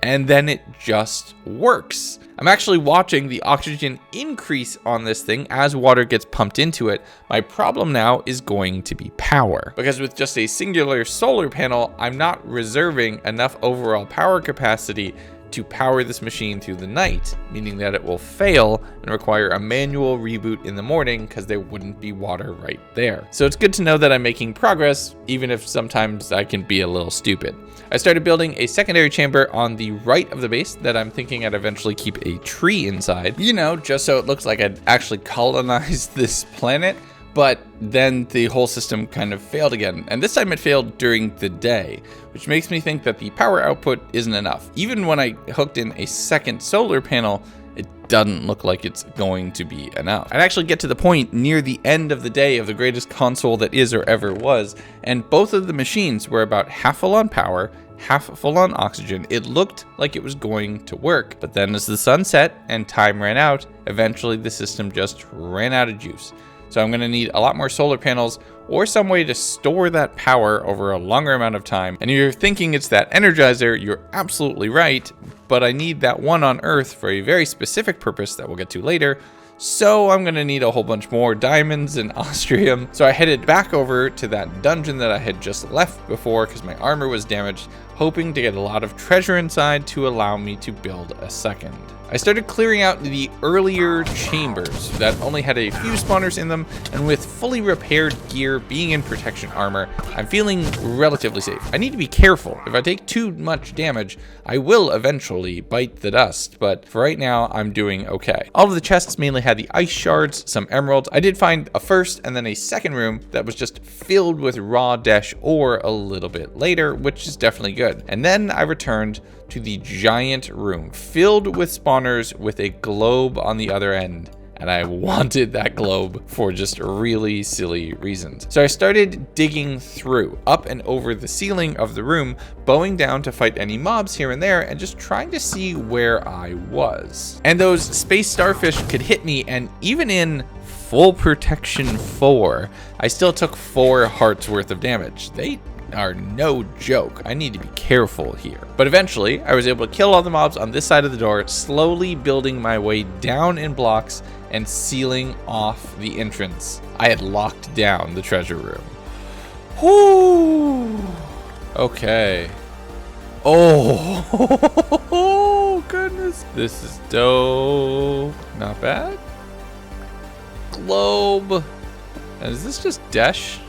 and then it just works. I'm actually watching the oxygen increase on this thing as water gets pumped into it. My problem now is going to be power, because with just a singular solar panel, I'm not reserving enough overall power capacity to power this machine through the night, meaning that it will fail and require a manual reboot in the morning because there wouldn't be water right there. So it's good to know that I'm making progress, even if sometimes I can be a little stupid. I started building a secondary chamber on the right of the base that I'm thinking I'd eventually keep a tree inside, you know, just so it looks like I'd actually colonized this planet. But then the whole system kind of failed again, and this time it failed during the day, which makes me think that the power output isn't enough. Even when I hooked in a second solar panel, it doesn't look like it's going to be enough. I'd actually get to the point near the end of the day of the greatest console that is or ever was, and both of the machines were about half full on power, half full on oxygen. It looked like it was going to work, but then as the sun set and time ran out, eventually the system just ran out of juice. So I'm going to need a lot more solar panels or some way to store that power over a longer amount of time. And if you're thinking it's that Energizer, you're absolutely right, but I need that one on Earth for a very specific purpose that we'll get to later. So I'm gonna need a whole bunch more diamonds and ostrium. So I headed back over to that dungeon that I had just left before because my armor was damaged, hoping to get a lot of treasure inside to allow me to build a second. I started clearing out the earlier chambers that only had a few spawners in them, and with fully repaired gear, being in protection armor, I'm feeling relatively safe. I need to be careful. If I take too much damage, I will eventually bite the dust, but for right now, I'm doing okay. All of the chests mainly had the ice shards, some emeralds. I did find a first and then a second room that was just filled with raw Desh ore a little bit later, which is definitely good. And then I returned to the giant room filled with spawners with a globe on the other end. And I wanted that globe for just really silly reasons. So I started digging through, up and over the ceiling of the room, bowing down to fight any mobs here and there, and just trying to see where I was. And those space starfish could hit me, and even in full protection 4, I still took 4 hearts worth of damage. They are no joke. I need to be careful here. But eventually, I was able to kill all the mobs on this side of the door, slowly building my way down in blocks and sealing off the entrance. I had locked down the treasure room. Whoo! Okay. Oh, goodness. This is dope. Not bad. Globe. And is this just Desh?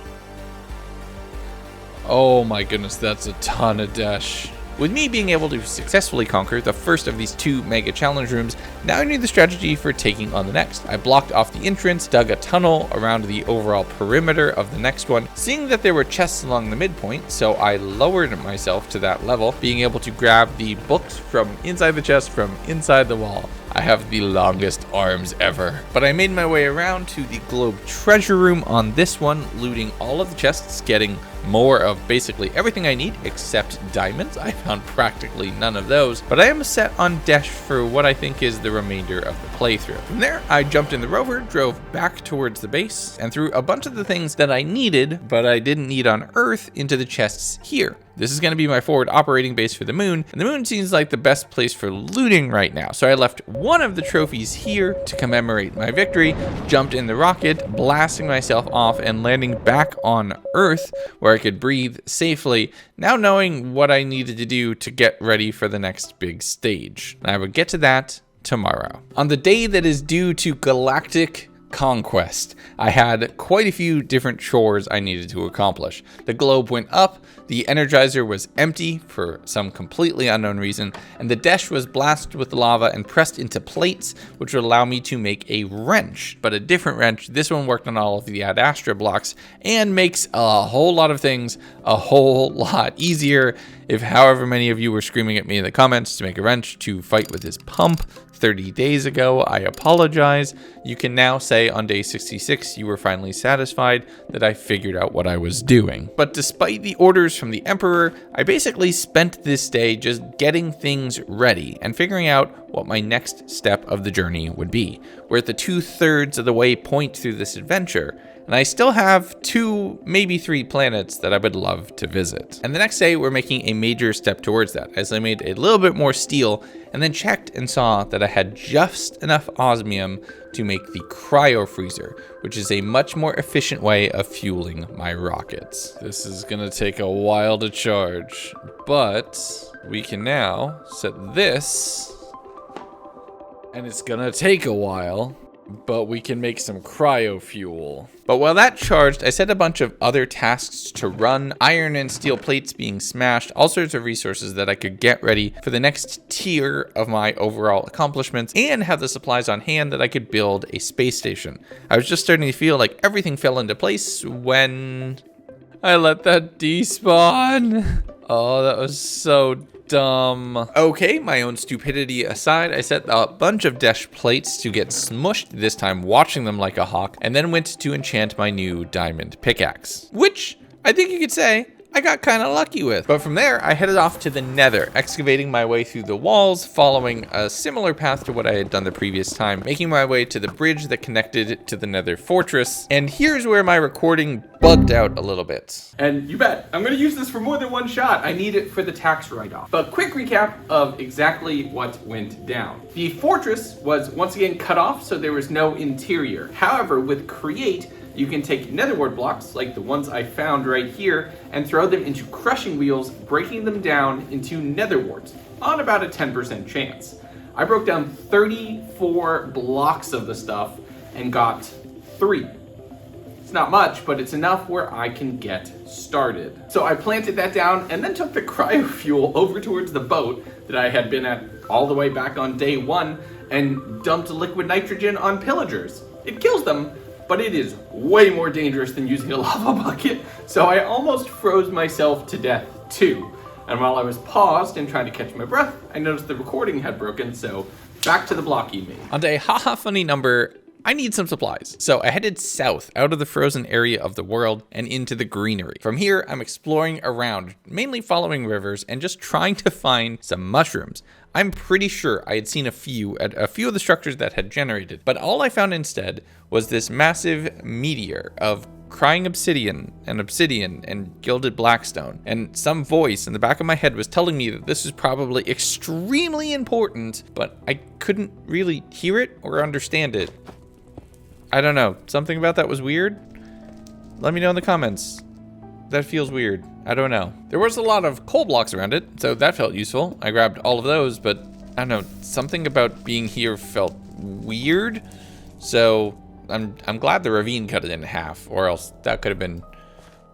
Oh my goodness, that's a ton of Desh. With me being able to successfully conquer the first of these 2 mega challenge rooms, now I need the strategy for taking on the next. I blocked off the entrance, dug a tunnel around the overall perimeter of the next one, seeing that there were chests along the midpoint, so I lowered myself to that level, being able to grab the books from inside the chest from inside the wall. I have the longest arms ever. But I made my way around to the globe treasure room on this one, looting all of the chests, getting more of basically everything I need except diamonds. I found practically none of those, but I am set on Desh for what I think is the remainder of the playthrough. From there, I jumped in the rover, drove back towards the base, and threw a bunch of the things that I needed, but I didn't need on Earth into the chests here. This is going to be my forward operating base for the moon, and the moon seems like the best place for looting right now. So I left one of the trophies here to commemorate my victory, jumped in the rocket, blasting myself off and landing back on Earth where I could breathe safely, now knowing what I needed to do to get ready for the next big stage. And I would get to that tomorrow. On the day that is due to galactic conquest, I had quite a few different chores I needed to accomplish. The globe went up, the energizer was empty for some completely unknown reason, and the Desh was blasted with lava and pressed into plates, which would allow me to make a wrench, but a different wrench. This one worked on all of the Ad Astra blocks and makes a whole lot of things a whole lot easier. If however many of you were screaming at me in the comments to make a wrench to fight with this pump 30 days ago, I apologize. You can now say on day 66 you were finally satisfied that I figured out what I was doing. But despite the orders from the Emperor, I basically spent this day just getting things ready and figuring out what my next step of the journey would be. We're at the 2/3 of the way point through this adventure, and I still have 2, maybe 3 planets that I would love to visit. And the next day, we're making a major step towards that, as I made a little bit more steel, and then checked and saw that I had just enough osmium to make the cryo freezer, which is a much more efficient way of fueling my rockets. This is gonna take a while to charge, but we can now set this, and it's gonna take a while, but we can make some cryo fuel. But while that charged, I set a bunch of other tasks to run, iron and steel plates being smashed, all sorts of resources that I could get ready for the next tier of my overall accomplishments, and have the supplies on hand that I could build a space station. I was just starting to feel like everything fell into place when I let that despawn. Oh, that was so dumb. Okay, my own stupidity aside, I set a bunch of Desh plates to get smushed, this time watching them like a hawk, and then went to enchant my new diamond pickaxe. Which, I think you could say, I got kind of lucky with. But from there, I headed off to the Nether, excavating my way through the walls, following a similar path to what I had done the previous time, making my way to the bridge that connected to the Nether fortress. And here's where my recording bugged out a little bit. And you bet, I'm gonna use this for more than one shot. I need it for the tax write-off. But quick recap of exactly what went down. The fortress was once again cut off, so there was no interior. However, with Create, you can take netherward blocks, like the ones I found right here, and throw them into crushing wheels, breaking them down into nether warts, on about a 10% chance. I broke down 34 blocks of the stuff and got 3. It's not much, but it's enough where I can get started. So I planted that down and then took the cryo fuel over towards the boat that I had been at all the way back on day 1 and dumped liquid nitrogen on pillagers. It kills them, but it is way more dangerous than using a lava bucket, so I almost froze myself to death too. And while I was paused and trying to catch my breath, I noticed the recording had broken, so back to the blocky me. On day haha funny number, I need some supplies. So I headed south out of the frozen area of the world and into the greenery. From here, I'm exploring around, mainly following rivers and just trying to find some mushrooms. I'm pretty sure I had seen a few at a few of the structures that had generated, but all I found instead was this massive meteor of crying obsidian and gilded blackstone. And some voice in the back of my head was telling me that this was probably extremely important, but I couldn't really hear it or understand it. I don't know, something about that was weird? Let me know in the comments. That feels weird. I don't know. There was a lot of coal blocks around it, so that felt useful. I grabbed all of those, but I don't know, something about being here felt weird. So I'm glad the ravine cut it in half, or else that could have been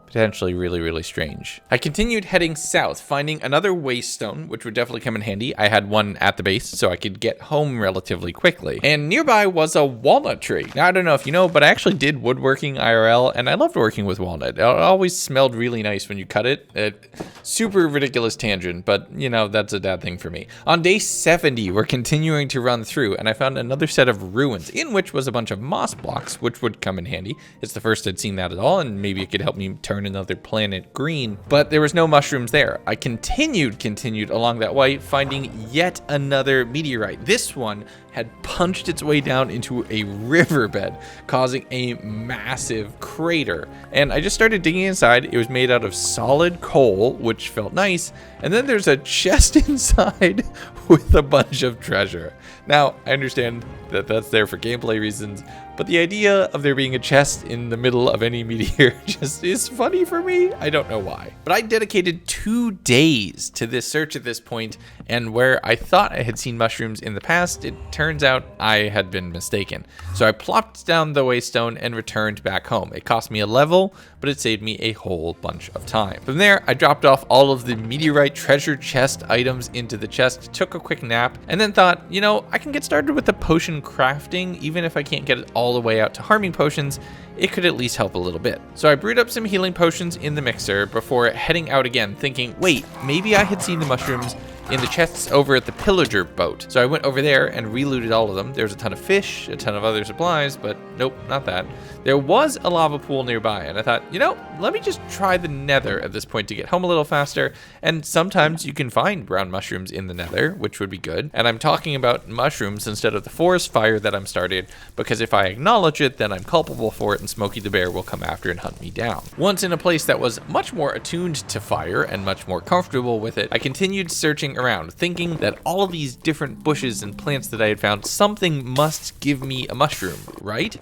potentially really, really strange. I continued heading south, finding another waste stone, which would definitely come in handy. I had one at the base, so I could get home relatively quickly. And nearby was a walnut tree. Now, I don't know if you know, but I actually did woodworking IRL, and I loved working with walnut. It always smelled really nice when you cut it. Super ridiculous tangent, but you know, that's a dad thing for me. On day 70, we're continuing to run through, and I found another set of ruins, in which was a bunch of moss blocks, which would come in handy. It's the first I'd seen that at all, and maybe it could help me turn another planet green, but there was no mushrooms there. I continued along that way, finding yet another meteorite. This one had punched its way down into a riverbed, causing a massive crater. And I just started digging inside. It was made out of solid coal, which felt nice. And then there's a chest inside with a bunch of treasure. Now, I understand that that's there for gameplay reasons, but the idea of there being a chest in the middle of any meteor just is funny for me. I don't know why. But I dedicated 2 days to this search at this point, and where I thought I had seen mushrooms in the past, it turns out I had been mistaken. So I plopped down the waystone and returned back home. It cost me a level, but it saved me a whole bunch of time. From there, I dropped off all of the meteorite treasure chest items into the chest, took a quick nap, and then thought, you know, I can get started with the potion crafting. Even if I can't get it all the way out to harming potions, it could at least help a little bit. So I brewed up some healing potions in the mixer before heading out again, thinking, wait, maybe I had seen the mushrooms in the chests over at the pillager boat. So I went over there and relooted all of them. There was a ton of fish, a ton of other supplies, but nope, not that. There was a lava pool nearby, and I thought, you know, let me just try the nether at this point to get home a little faster. And sometimes you can find brown mushrooms in the nether, which would be good. And I'm talking about mushrooms instead of the forest fire that I'm started, because if I acknowledge it, then I'm culpable for it, and Smokey the Bear will come after and hunt me down. Once in a place that was much more attuned to fire and much more comfortable with it, I continued searching around, thinking that all of these different bushes and plants that I had found, something must give me a mushroom, right?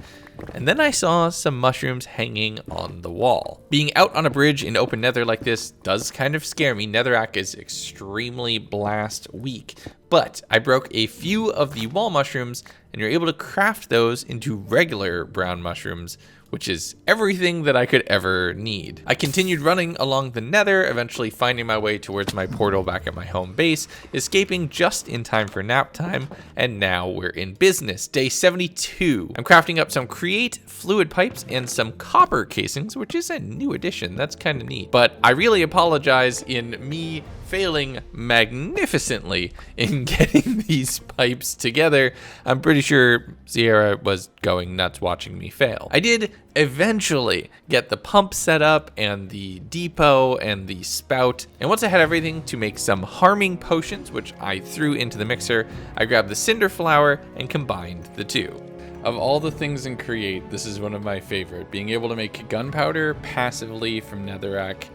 And then I saw some mushrooms hanging on the wall. Being out on a bridge in open nether like this does kind of scare me. Netherrack is extremely blast weak, but I broke a few of the wall mushrooms, and you're able to craft those into regular brown mushrooms, which is everything that I could ever need. I continued running along the nether, eventually finding my way towards my portal back at my home base, escaping just in time for nap time, and now we're in business. Day 72. I'm crafting up some create fluid pipes and some copper casings, which is a new addition. That's kind of neat. But I really apologize in me failing magnificently in getting these pipes together. I'm pretty sure Sierra was going nuts watching me fail. I did eventually get the pump set up and the depot and the spout, and once I had everything to make some harming potions, which I threw into the mixer, I grabbed the cinder flower and combined the two. Of all the things in Create, this is one of my favorite. Being able to make gunpowder passively from netherrack,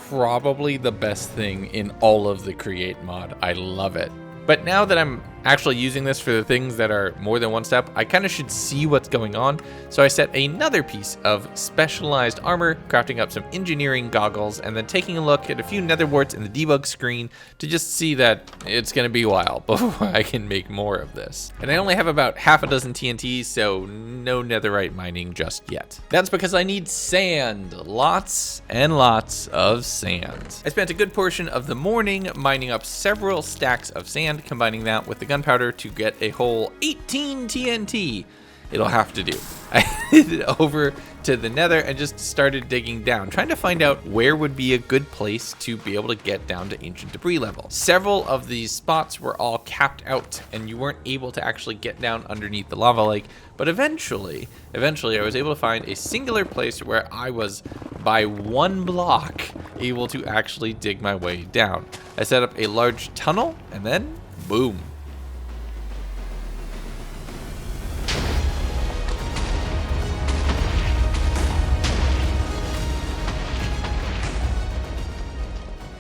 probably the best thing in all of the Create mod. I love it. But now that I'm actually using this for the things that are more than one step, I kind of should see what's going on. So I set another piece of specialized armor, crafting up some engineering goggles, and then taking a look at a few nether warts in the debug screen to just see that it's going to be a while before I can make more of this. And I only have about half a dozen TNTs, so no netherite mining just yet. That's because I need sand. Lots and lots of sand. I spent a good portion of the morning mining up several stacks of sand, combining that with the gunpowder to get a whole 18 TNT. It'll have to do. I headed over to the nether and just started digging down, trying to find out where would be a good place to be able to get down to ancient debris level. Several of these spots were all capped out and you weren't able to actually get down underneath the lava lake, but eventually I was able to find a singular place where I was, by one block, able to actually dig my way down. I set up a large tunnel and then boom.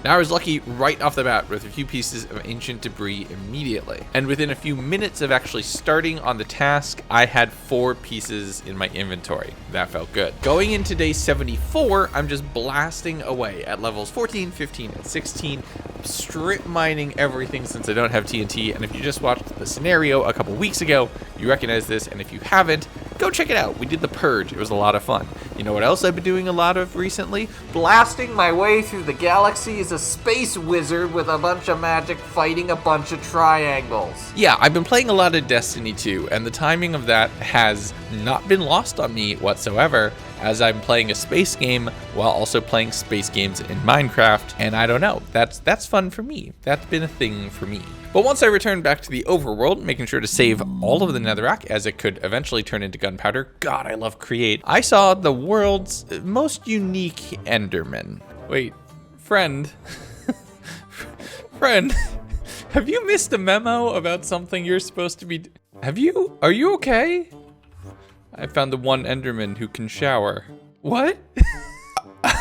Now I was lucky right off the bat with a few pieces of ancient debris immediately. And within a few minutes of actually starting on the task, I had 4 pieces in my inventory. That felt good. Going into day 74, I'm just blasting away at levels 14, 15, and 16, strip mining everything since I don't have TNT. And if you just watched the scenario a couple weeks ago, you recognize this. And if you haven't, go check it out. We did the purge. It was a lot of fun. You know what else I've been doing a lot of recently? Blasting my way through the galaxy as a space wizard with a bunch of magic fighting a bunch of triangles. Yeah, I've been playing a lot of Destiny 2, and the timing of that has not been lost on me whatsoever, as I'm playing a space game while also playing space games in Minecraft, and I don't know, that's fun for me. That's been a thing for me. But once I returned back to the overworld, making sure to save all of the netherrack as it could eventually turn into gunpowder, God, I love Create, I saw the world's most unique Enderman. Wait, friend, friend, have you missed a memo about something you're supposed to be? Are you okay? I found the one Enderman who can shower. What? I'm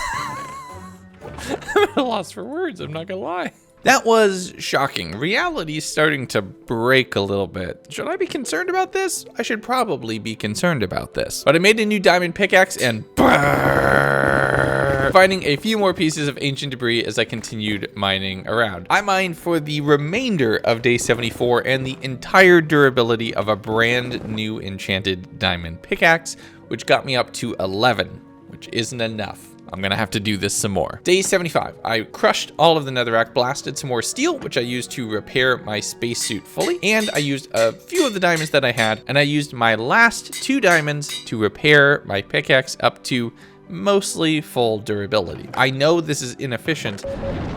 at a loss for words, I'm not gonna lie. That was shocking. Reality is starting to break a little bit. Should I be concerned about this? I should probably be concerned about this. But I made a new diamond pickaxe and finding a few more pieces of ancient debris as I continued mining around. I mined for the remainder of day 74 and the entire durability of a brand new enchanted diamond pickaxe, which got me up to 11, which isn't enough. I'm gonna have to do this some more. Day 75, I crushed all of the netherrack, blasted some more steel, which I used to repair my spacesuit fully, and I used a few of the diamonds that I had, and I used my last 2 diamonds to repair my pickaxe up to mostly full durability. I know this is inefficient,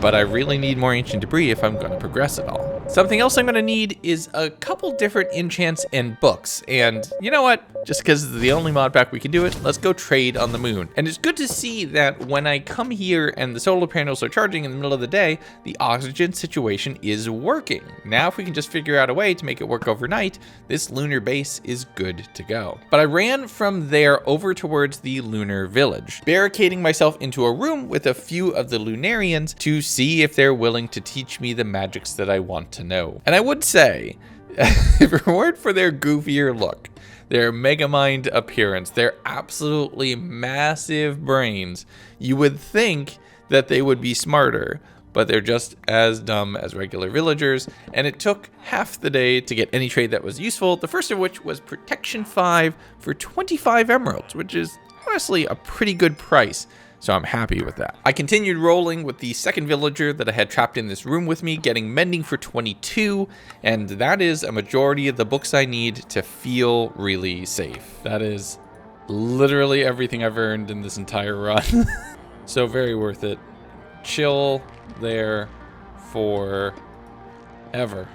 but I really need more ancient debris if I'm going to progress at all. Something else I'm going to need is a couple different enchants and books, and you know what? Just because it's the only mod pack we can do it, let's go trade on the moon. And it's good to see that when I come here and the solar panels are charging in the middle of the day, the oxygen situation is working. Now if we can just figure out a way to make it work overnight, this lunar base is good to go. But I ran from there over towards the lunar village, barricading myself into a room with a few of the Lunarians to see if they're willing to teach me the magics that I want to know. And I would say, if it weren't for their goofier look, their megamind appearance, their absolutely massive brains, you would think that they would be smarter, but they're just as dumb as regular villagers, and it took half the day to get any trade that was useful, the first of which was Protection 5 for 25 emeralds, which is honestly a pretty good price, so I'm happy with that. I continued rolling with the second villager that I had trapped in this room with me, getting mending for 22, and that is a majority of the books I need to feel really safe. That is literally everything I've earned in this entire run. So very worth it. Chill there forever.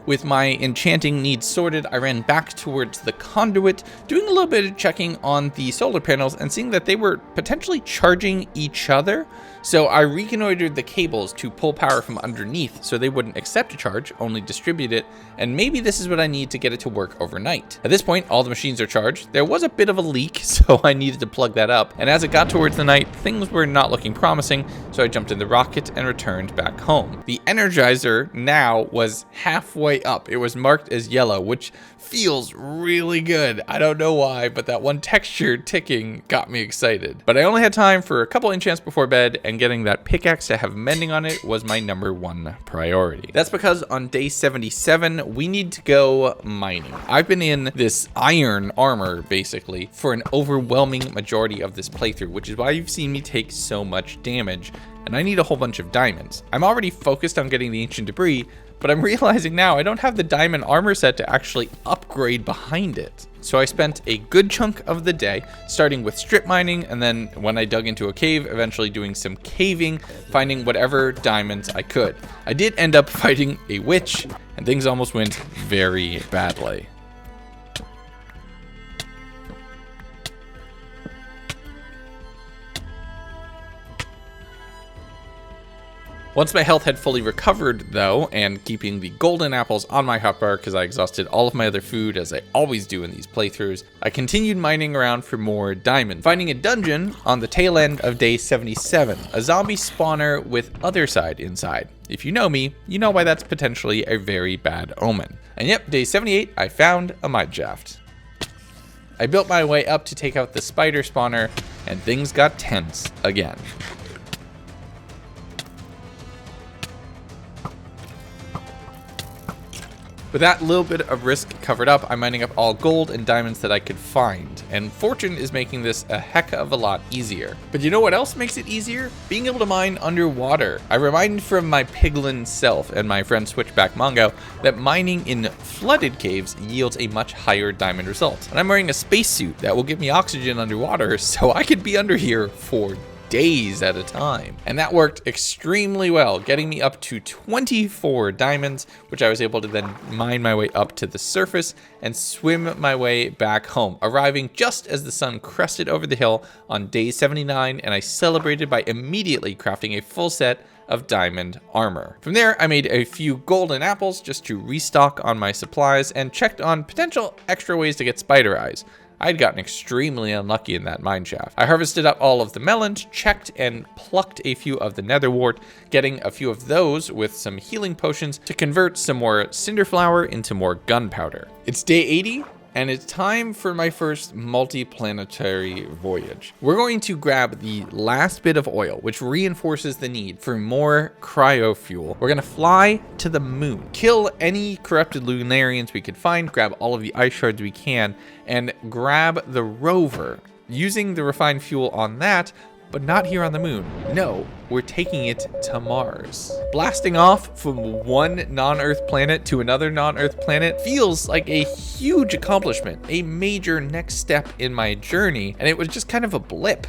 With my enchanting needs sorted, I ran back towards the conduit, doing a little bit of checking on the solar panels and seeing that they were potentially charging each other. So I reconnoitered the cables to pull power from underneath so they wouldn't accept a charge, only distribute it, and maybe this is what I need to get it to work overnight. At this point, all the machines are charged. There was a bit of a leak, so I needed to plug that up, and as it got towards the night, things were not looking promising, so I jumped in the rocket and returned back home. The Energizer now was halfway up. It was marked as yellow, which feels really good. I don't know why, but that one texture ticking got me excited. But I only had time for a couple enchants before bed, and getting that pickaxe to have mending on it was my #1 priority. That's because on day 77, we need to go mining. I've been in this iron armor, basically, for an overwhelming majority of this playthrough, which is why you've seen me take so much damage, and I need a whole bunch of diamonds. I'm already focused on getting the ancient debris, but I'm realizing now I don't have the diamond armor set to actually upgrade behind it. So I spent a good chunk of the day starting with strip mining, and then when I dug into a cave, eventually doing some caving, finding whatever diamonds I could. I did end up fighting a witch, and things almost went very badly. Once my health had fully recovered, though, and keeping the golden apples on my hotbar because I exhausted all of my other food, as I always do in these playthroughs, I continued mining around for more diamonds, finding a dungeon on the tail end of day 77, a zombie spawner with other side inside. If you know me, you know why that's potentially a very bad omen. And yep, day 78, I found a mine shaft. I built my way up to take out the spider spawner, and things got tense again. With that little bit of risk covered up, I'm mining up all gold and diamonds that I could find, and fortune is making this a heck of a lot easier. But you know what else makes it easier? Being able to mine underwater. I reminded from my piglin self and my friend Switchback Mongo that mining in flooded caves yields a much higher diamond result. And I'm wearing a spacesuit that will give me oxygen underwater, so I could be under here for days at a time. And that worked extremely well, getting me up to 24 diamonds, which I was able to then mine my way up to the surface and swim my way back home, arriving just as the sun crested over the hill on day 79, and I celebrated by immediately crafting a full set of diamond armor. From there, I made a few golden apples just to restock on my supplies and checked on potential extra ways to get spider eyes. I'd gotten extremely unlucky in that mine shaft. I harvested up all of the melons, checked and plucked a few of the nether wart, getting a few of those with some healing potions to convert some more cinder flour into more gunpowder. It's day 80, and it's time for my first multi-planetary voyage. We're going to grab the last bit of oil, which reinforces the need for more cryo fuel. We're gonna fly to the moon, kill any corrupted lunarians we could find, grab all of the ice shards we can, and grab the rover, using the refined fuel on that, but not here on the moon. No, we're taking it to Mars. Blasting off from one non-Earth planet to another non-Earth planet feels like a huge accomplishment, a major next step in my journey, and it was just kind of a blip.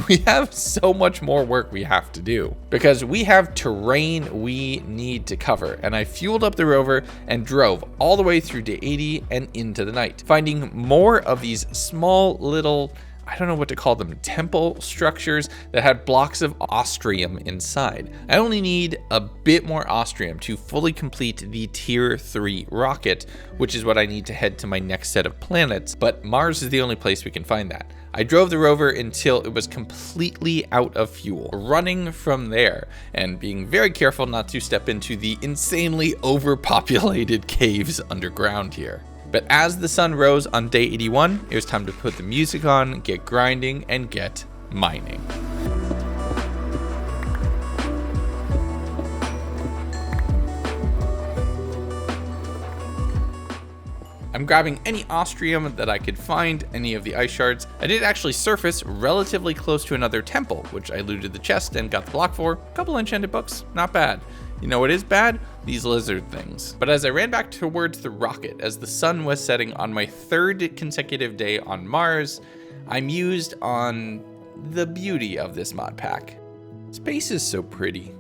We have so much more work we have to do because we have terrain we need to cover, and I fueled up the rover and drove all the way through day 80 and into the night, finding more of these small little, I don't know what to call them, temple structures that had blocks of ostrium inside. I only need a bit more ostrium to fully complete the tier 3 rocket, which is what I need to head to my next set of planets, but Mars is the only place we can find that. I drove the rover until it was completely out of fuel, running from there, and being very careful not to step into the insanely overpopulated caves underground here. But as the sun rose on day 81, it was time to put the music on, get grinding, and get mining. I'm grabbing any ostrium that I could find, any of the ice shards. I did actually surface relatively close to another temple, which I looted the chest and got the block for. A couple enchanted books, not bad. You know what is bad? These lizard things. But as I ran back towards the rocket, as the sun was setting on my 3rd consecutive day on Mars, I mused on the beauty of this mod pack. Space is so pretty.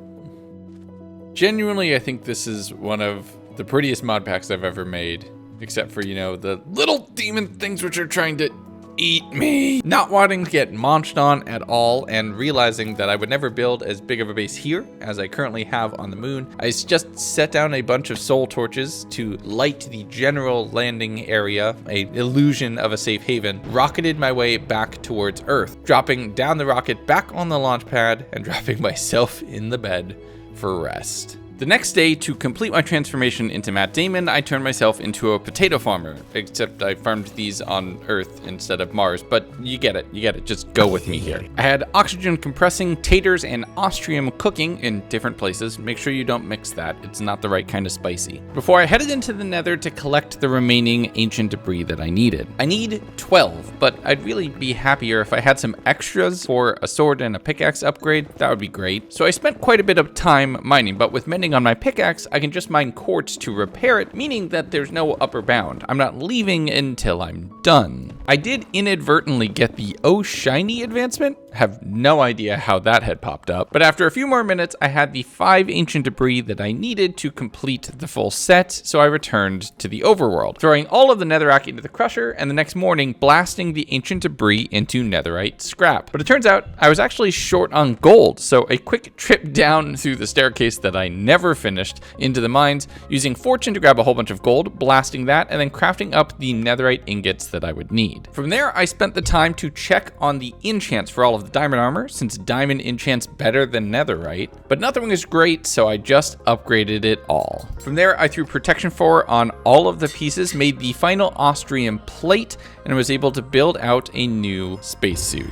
Genuinely, I think this is one of the prettiest mod packs I've ever made. Except for, you know, the little demon things which are trying to eat me. Not wanting to get munched on at all and realizing that I would never build as big of a base here as I currently have on the moon, I just set down a bunch of soul torches to light the general landing area, a illusion of a safe haven, rocketed my way back towards Earth, dropping down the rocket back on the launch pad and dropping myself in the bed for rest. The next day, to complete my transformation into Matt Damon, I turned myself into a potato farmer, except I farmed these on Earth instead of Mars, but you get it, just go with me here. I had oxygen compressing, taters, and ostrium cooking in different places. Make sure you don't mix that, it's not the right kind of spicy. Before I headed into the Nether to collect the remaining ancient debris that I needed. I need 12, but I'd really be happier if I had some extras for a sword and a pickaxe upgrade. That would be great. So I spent quite a bit of time mining, but with mending on my pickaxe, I can just mine quartz to repair it, meaning that there's no upper bound. I'm not leaving until I'm done. I did inadvertently get the Oh Shiny advancement. Have no idea how that had popped up, but after a few more minutes, I had the 5 ancient debris that I needed to complete the full set, so I returned to the overworld, throwing all of the netherrack into the crusher, and the next morning, blasting the ancient debris into netherite scrap. But it turns out I was actually short on gold, so a quick trip down through the staircase that I never finished into the mines, using fortune to grab a whole bunch of gold, blasting that, and then crafting up the netherite ingots that I would need. From there, I spent the time to check on the enchants for all of the diamond armor, since diamond enchants better than netherite, but nothing was great, so I just upgraded it all. From there, I threw protection 4 on all of the pieces, made the final ostrium plate, and was able to build out a new spacesuit.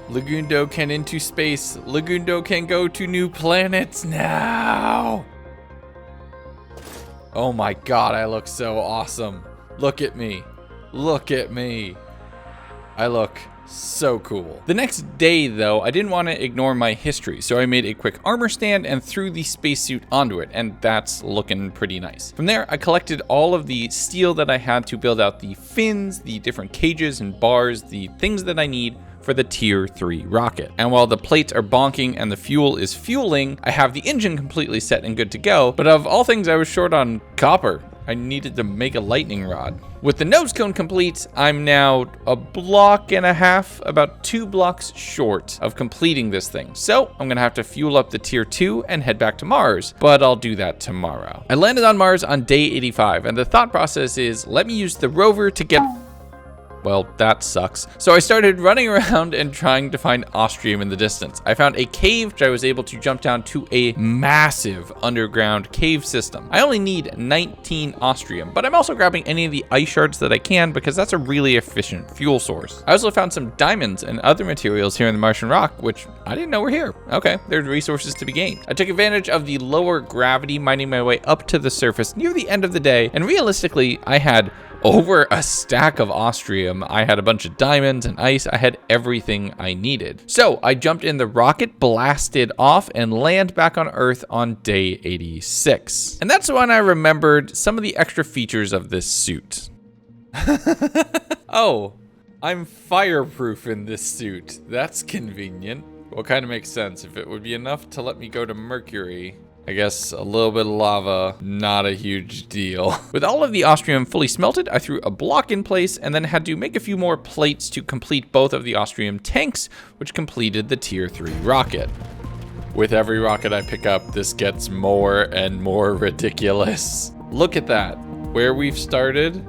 Legundo can into space. Legundo can go to new planets now. Oh my god, I look so awesome. Look at me. Look at me. I look so cool. The next day, though, I didn't want to ignore my history, so I made a quick armor stand and threw the spacesuit onto it, and that's looking pretty nice. From there, I collected all of the steel that I had to build out the fins, the different cages and bars, the things that I need for the tier 3 rocket. And while the plates are bonking and the fuel is fueling, I have the engine completely set and good to go, but of all things, I was short on copper. I needed to make a lightning rod. With the nose cone complete, I'm now a block and a half, about 2 blocks short of completing this thing. So I'm gonna have to fuel up the tier 2 and head back to Mars, but I'll do that tomorrow. I landed on Mars on day 85, and the thought process is, let me use the rover to get... Well, that sucks. So I started running around and trying to find ostrium in the distance. I found a cave which I was able to jump down to a massive underground cave system. I only need 19 ostrium, but I'm also grabbing any of the ice shards that I can because that's a really efficient fuel source. I also found some diamonds and other materials here in the Martian rock, which I didn't know were here. Okay, there's resources to be gained. I took advantage of the lower gravity, mining my way up to the surface near the end of the day, and realistically, I had over a stack of ostrium. I had a bunch of diamonds and ice. I had everything I needed. So I jumped in the rocket, blasted off, and land back on Earth on day 86. And that's when I remembered some of the extra features of this suit. Oh, I'm fireproof in this suit. That's convenient. Well, kind of makes sense. If it would be enough to let me go to Mercury, I guess a little bit of lava, not a huge deal. With all of the ostrium fully smelted, I threw a block in place and then had to make a few more plates to complete both of the ostrium tanks, which completed the tier 3 rocket. With every rocket I pick up, this gets more and more ridiculous. Look at that, where we've started,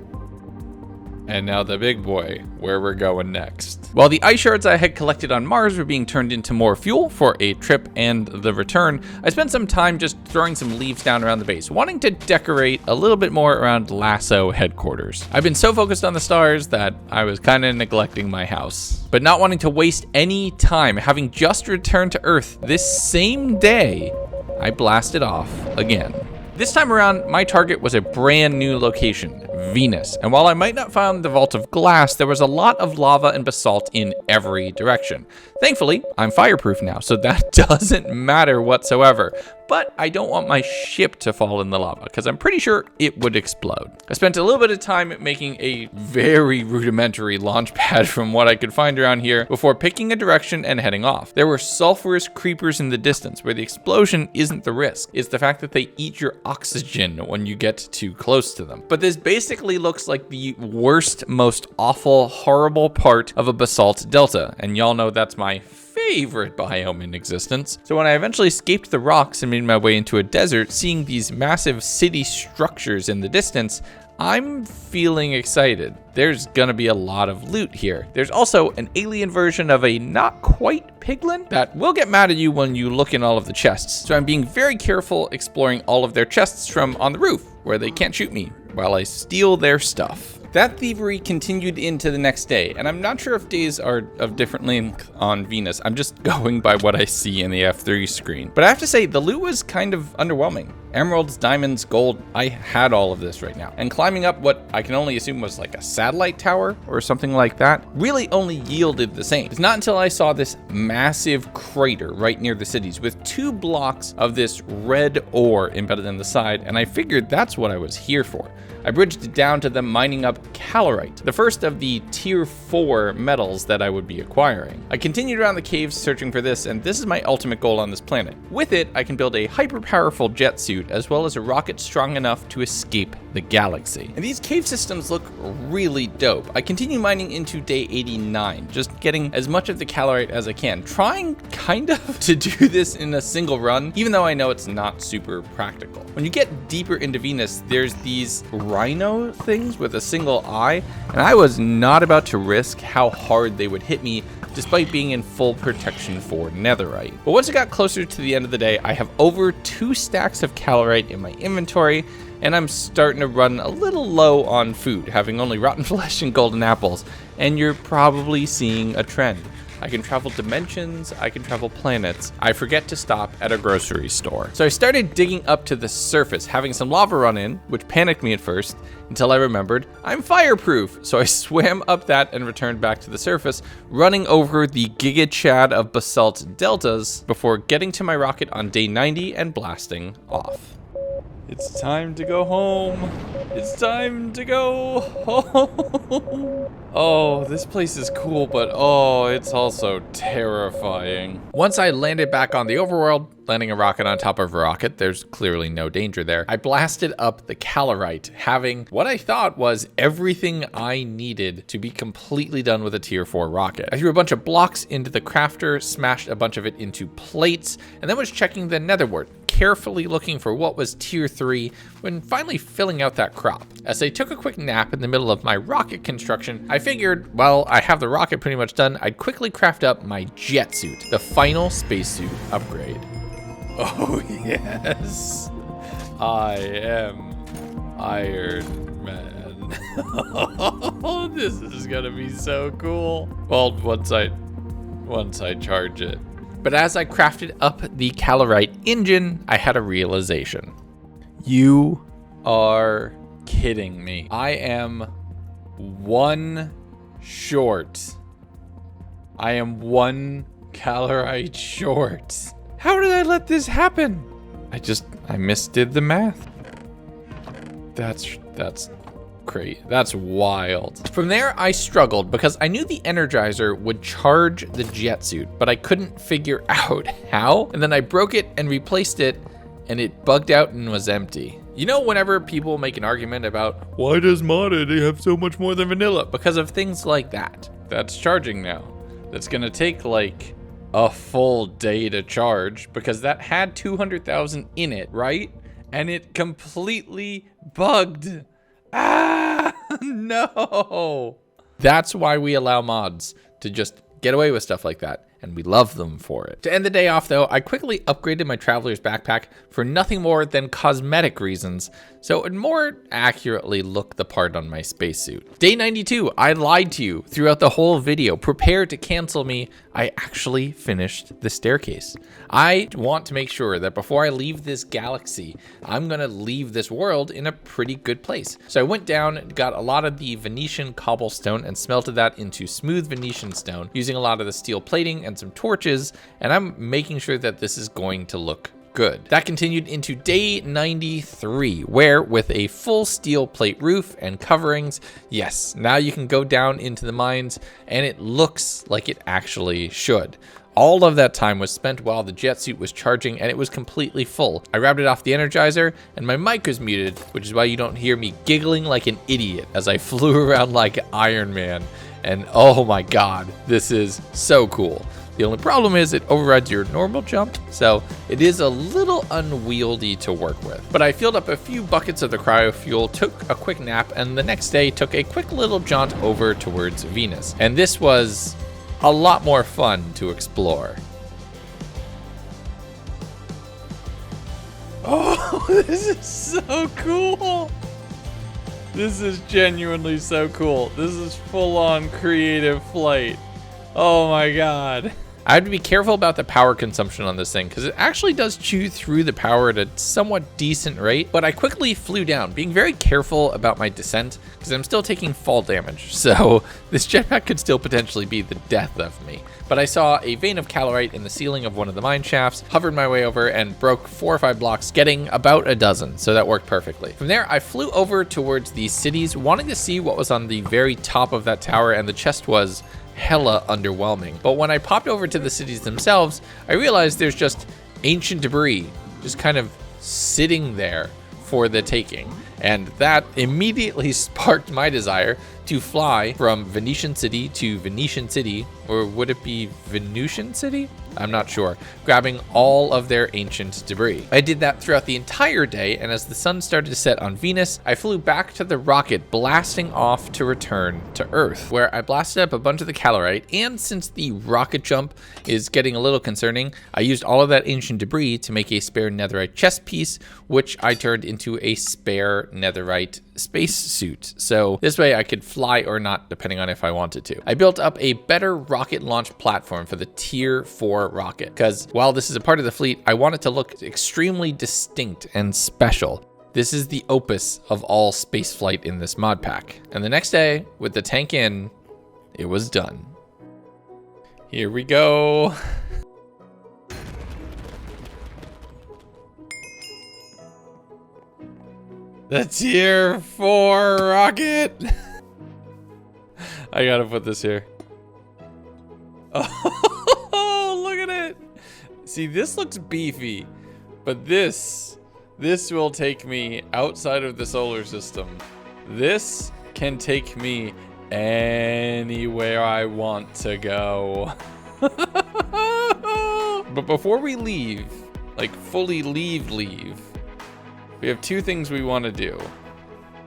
and now the big boy, where we're going next. While the ice shards I had collected on Mars were being turned into more fuel for a trip and the return, I spent some time just throwing some leaves down around the base, wanting to decorate a little bit more around Lasso headquarters. I've been so focused on the stars that I was kind of neglecting my house. But not wanting to waste any time, having just returned to Earth this same day, I blasted off again. This time around, my target was a brand new location, Venus. And while I might not find the Vault of Glass, there was a lot of lava and basalt in every direction. Thankfully, I'm fireproof now, so that doesn't matter whatsoever. but I don't want my ship to fall in the lava because I'm pretty sure it would explode. I spent a little bit of time making a very rudimentary launch pad from what I could find around here before picking a direction and heading off. There were sulfurous creepers in the distance where the explosion isn't the risk. It's the fact that they eat your oxygen when you get too close to them. But this basically looks like the worst, most awful, horrible part of a basalt delta. And y'all know that's my favorite biome in existence. So when I eventually escaped the rocks and made my way into a desert, seeing these massive city structures in the distance, I'm feeling excited. There's gonna be a lot of loot here. There's also an alien version of a not quite piglin that will get mad at you when you look in all of the chests. So I'm being very careful exploring all of their chests from on the roof where they can't shoot me while I steal their stuff. That thievery continued into the next day, and I'm not sure if days are of different length on Venus. I'm just going by what I see in the F3 screen. But I have to say, the loot was kind of underwhelming. Emeralds, diamonds, gold, I had all of this right now. And climbing up what I can only assume was like a satellite tower or something like that really only yielded the same. It's not until I saw this massive crater right near the cities with 2 blocks of this red ore embedded in the side, and I figured that's what I was here for. I bridged it down to them mining up calorite, the first of the tier 4 metals that I would be acquiring. I continued around the caves searching for this, and this is my ultimate goal on this planet. With it, I can build a hyper-powerful jet suit as well as a rocket strong enough to escape the galaxy. And these cave systems look really dope. I continue mining into day 89, just getting as much of the calorite as I can, trying kind of to do this in a single run, even though I know it's not super practical. When you get deeper into Venus, there's these rhino things with a single eye, and I was not about to risk how hard they would hit me despite being in full protection for netherite. But once I got closer to the end of the day, I have over 2 stacks of calorite in my inventory, and I'm starting to run a little low on food, having only rotten flesh and golden apples, and you're probably seeing a trend. I can travel dimensions, I can travel planets. I forget to stop at a grocery store. So I started digging up to the surface, having some lava run in, which panicked me at first, until I remembered I'm fireproof. So I swam up that and returned back to the surface, running over the Giga Chad of basalt deltas before getting to my rocket on day 90 and blasting off. It's time to go home. It's time to go home. Oh, this place is cool, but oh, it's also terrifying. Once I landed back on the overworld, landing a rocket on top of a rocket, there's clearly no danger there. I blasted up the calorite, having what I thought was everything I needed to be completely done with a tier 4 rocket. I threw a bunch of blocks into the crafter, smashed a bunch of it into plates, and then was checking the nether wart, carefully looking for what was tier 3 when finally filling out that crop. As I took a quick nap in the middle of my rocket construction, I figured, well, I have the rocket pretty much done, I'd quickly craft up my jet suit, the final spacesuit upgrade. Oh yes, I am Iron Man. This is gonna be so cool. Well, once I charge it. But as I crafted up the calorite engine, I had a realization. You are kidding me. I am 1 short. I am 1 calorite short. How did I let this happen? I misdid the math. That's great. That's wild. From there, I struggled because I knew the Energizer would charge the jet suit, but I couldn't figure out how. And then I broke it and replaced it, and it bugged out and was empty. You know, whenever people make an argument about why does modded have so much more than vanilla? Because of things like that. That's charging now. That's gonna take like a full day to charge because that had 200,000 in it, right? And it completely bugged. Ah, no. That's why we allow mods to just get away with stuff like that, and we love them for it. To end the day off though, I quickly upgraded my traveler's backpack for nothing more than cosmetic reasons, so it would more accurately look the part on my spacesuit. Day 92, I lied to you throughout the whole video. Prepare to cancel me. I actually finished the staircase. I want to make sure that before I leave this galaxy, I'm gonna leave this world in a pretty good place. So I went down, got a lot of the Venetian cobblestone and smelted that into smooth Venetian stone using a lot of the steel plating and some torches, and I'm making sure that this is going to look good. That continued into day 93, where with a full steel plate roof and coverings, yes, now you can go down into the mines and it looks like it actually should. All of that time was spent while the jet suit was charging and it was completely full. I grabbed it off the Energizer and my mic was muted, which is why you don't hear me giggling like an idiot as I flew around like Iron Man. And oh my God, this is so cool. The only problem is it overrides your normal jump, so it is a little unwieldy to work with. But I filled up a few buckets of the cryo fuel, took a quick nap, and the next day took a quick little jaunt over towards Venus. And this was a lot more fun to explore. Oh, this is so cool. This is genuinely so cool. This is full-on creative flight. Oh my God. I have to be careful about the power consumption on this thing because it actually does chew through the power at a somewhat decent rate, but I quickly flew down, being very careful about my descent because I'm still taking fall damage. So this jetpack could still potentially be the death of me. But I saw a vein of calorite in the ceiling of one of the mine shafts, hovered my way over and broke 4 or 5 blocks, getting about a dozen. So that worked perfectly. From there, I flew over towards these cities, wanting to see what was on the very top of that tower, and the chest was hella underwhelming. But when I popped over to the cities themselves, I realized there's just ancient debris just kind of sitting there for the taking. And that immediately sparked my desire to fly from Venetian City to Venetian City, or would it be Venusian City? I'm not sure, grabbing all of their ancient debris. I did that throughout the entire day, and as the sun started to set on Venus, I flew back to the rocket, blasting off to return to Earth, where I blasted up a bunch of the calorite, and since the rocket jump is getting a little concerning, I used all of that ancient debris to make a spare netherite chest piece, which I turned into a spare netherite space suit. So this way I could fly or not, depending on if I wanted to. I built up a better rocket launch platform for the tier 4 rocket, because while this is a part of the fleet, I want it to look extremely distinct and special. This is the opus of all spaceflight in this mod pack. And the next day, with the tank in, it was done. Here we go. The tier 4 rocket. I gotta put this here. Oh, look at it. See, this looks beefy, but this will take me outside of the solar system. This can take me anywhere I want to go. But before we leave, like fully leave, we have 2 things we want to do.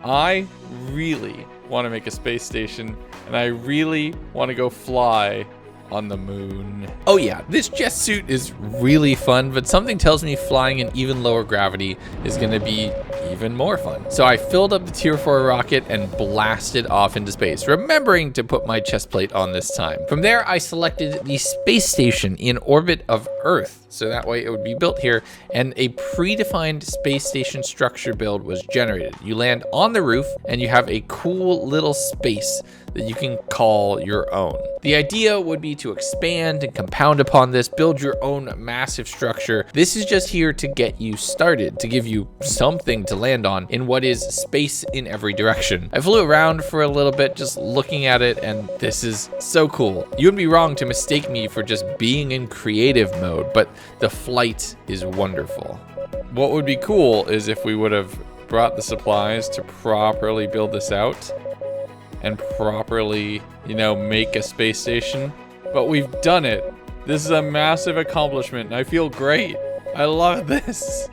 I really want to make a space station, and I really want to go fly on the moon. Oh yeah, this jet suit is really fun, but something tells me flying in even lower gravity is going to be even more fun. So I filled up the tier 4 rocket and blasted off into space, remembering to put my chest plate on this time. From there, I selected the space station in orbit of Earth, so that way it would be built here, and a predefined space station structure build was generated. You land on the roof and you have a cool little space that you can call your own. The idea would be to expand and compound upon this, build your own massive structure. This is just here to get you started, to give you something to land on in what is space in every direction. I flew around for a little bit just looking at it, and this is so cool. You would be wrong to mistake me for just being in creative mode, but the flight is wonderful. What would be cool is if we would have brought the supplies to properly build this out and properly, make a space station. But we've done it. This is a massive accomplishment, and I feel great. I love this.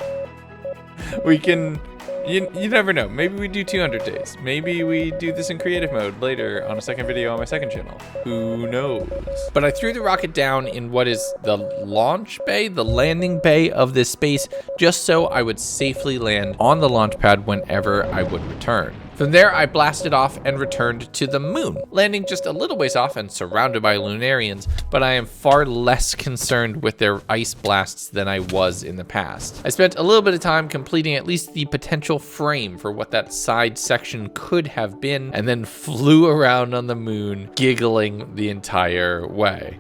We can, you never know. Maybe we do 200 days. Maybe we do this in creative mode later on a second video on my second channel. Who knows? But I threw the rocket down in what is the launch bay, the landing bay of this space, just so I would safely land on the launch pad whenever I would return. From there, I blasted off and returned to the moon, landing just a little ways off and surrounded by Lunarians, but I am far less concerned with their ice blasts than I was in the past. I spent a little bit of time completing at least the potential frame for what that side section could have been, and then flew around on the moon, giggling the entire way.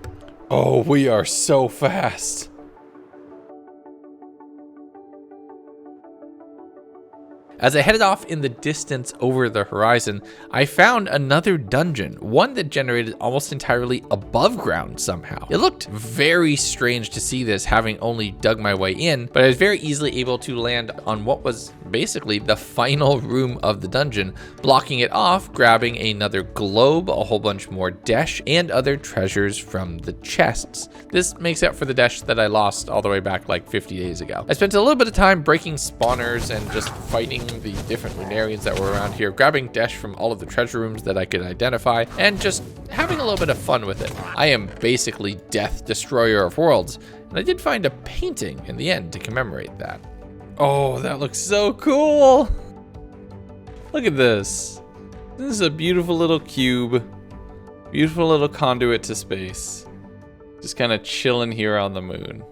Oh, we are so fast. As I headed off in the distance over the horizon, I found another dungeon, one that generated almost entirely above ground somehow. It looked very strange to see this, having only dug my way in, but I was very easily able to land on what was basically the final room of the dungeon, blocking it off, grabbing another globe, a whole bunch more desh, and other treasures from the chests. This makes up for the desh that I lost all the way back like 50 days ago. I spent a little bit of time breaking spawners and just fighting the different Lunarians that were around here, grabbing desh from all of the treasure rooms that I could identify, and just having a little bit of fun with it. I am basically Death Destroyer of Worlds, and I did find a painting in the end to commemorate that. Oh, that looks so cool! Look at this. This is a beautiful little cube, beautiful little conduit to space. Just kind of chilling here on the moon.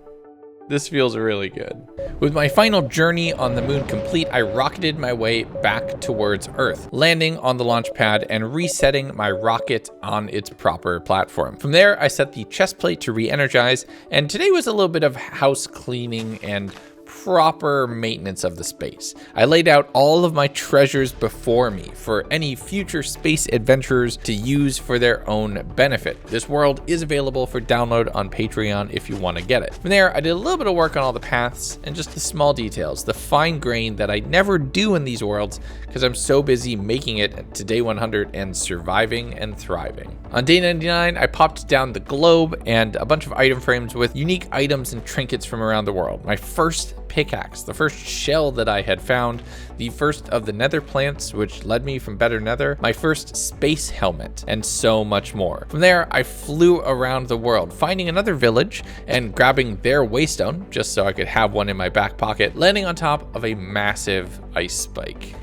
This feels really good. With my final journey on the moon complete, I rocketed my way back towards Earth, landing on the launch pad and resetting my rocket on its proper platform. From there, I set the chest plate to re-energize, and today was a little bit of house cleaning and proper maintenance of the space. I laid out all of my treasures before me for any future space adventurers to use for their own benefit. This world is available for download on Patreon if you want to get it. From there, I did a little bit of work on all the paths and just the small details, the fine grain that I never do in these worlds because I'm so busy making it to day 100 and surviving and thriving. On day 99, I popped down the globe and a bunch of item frames with unique items and trinkets from around the world. My first pickaxe, the first shell that I had found, the first of the nether plants, which led me from better nether, my first space helmet, and so much more. From there, I flew around the world, finding another village and grabbing their waystone, just so I could have one in my back pocket, landing on top of a massive ice spike.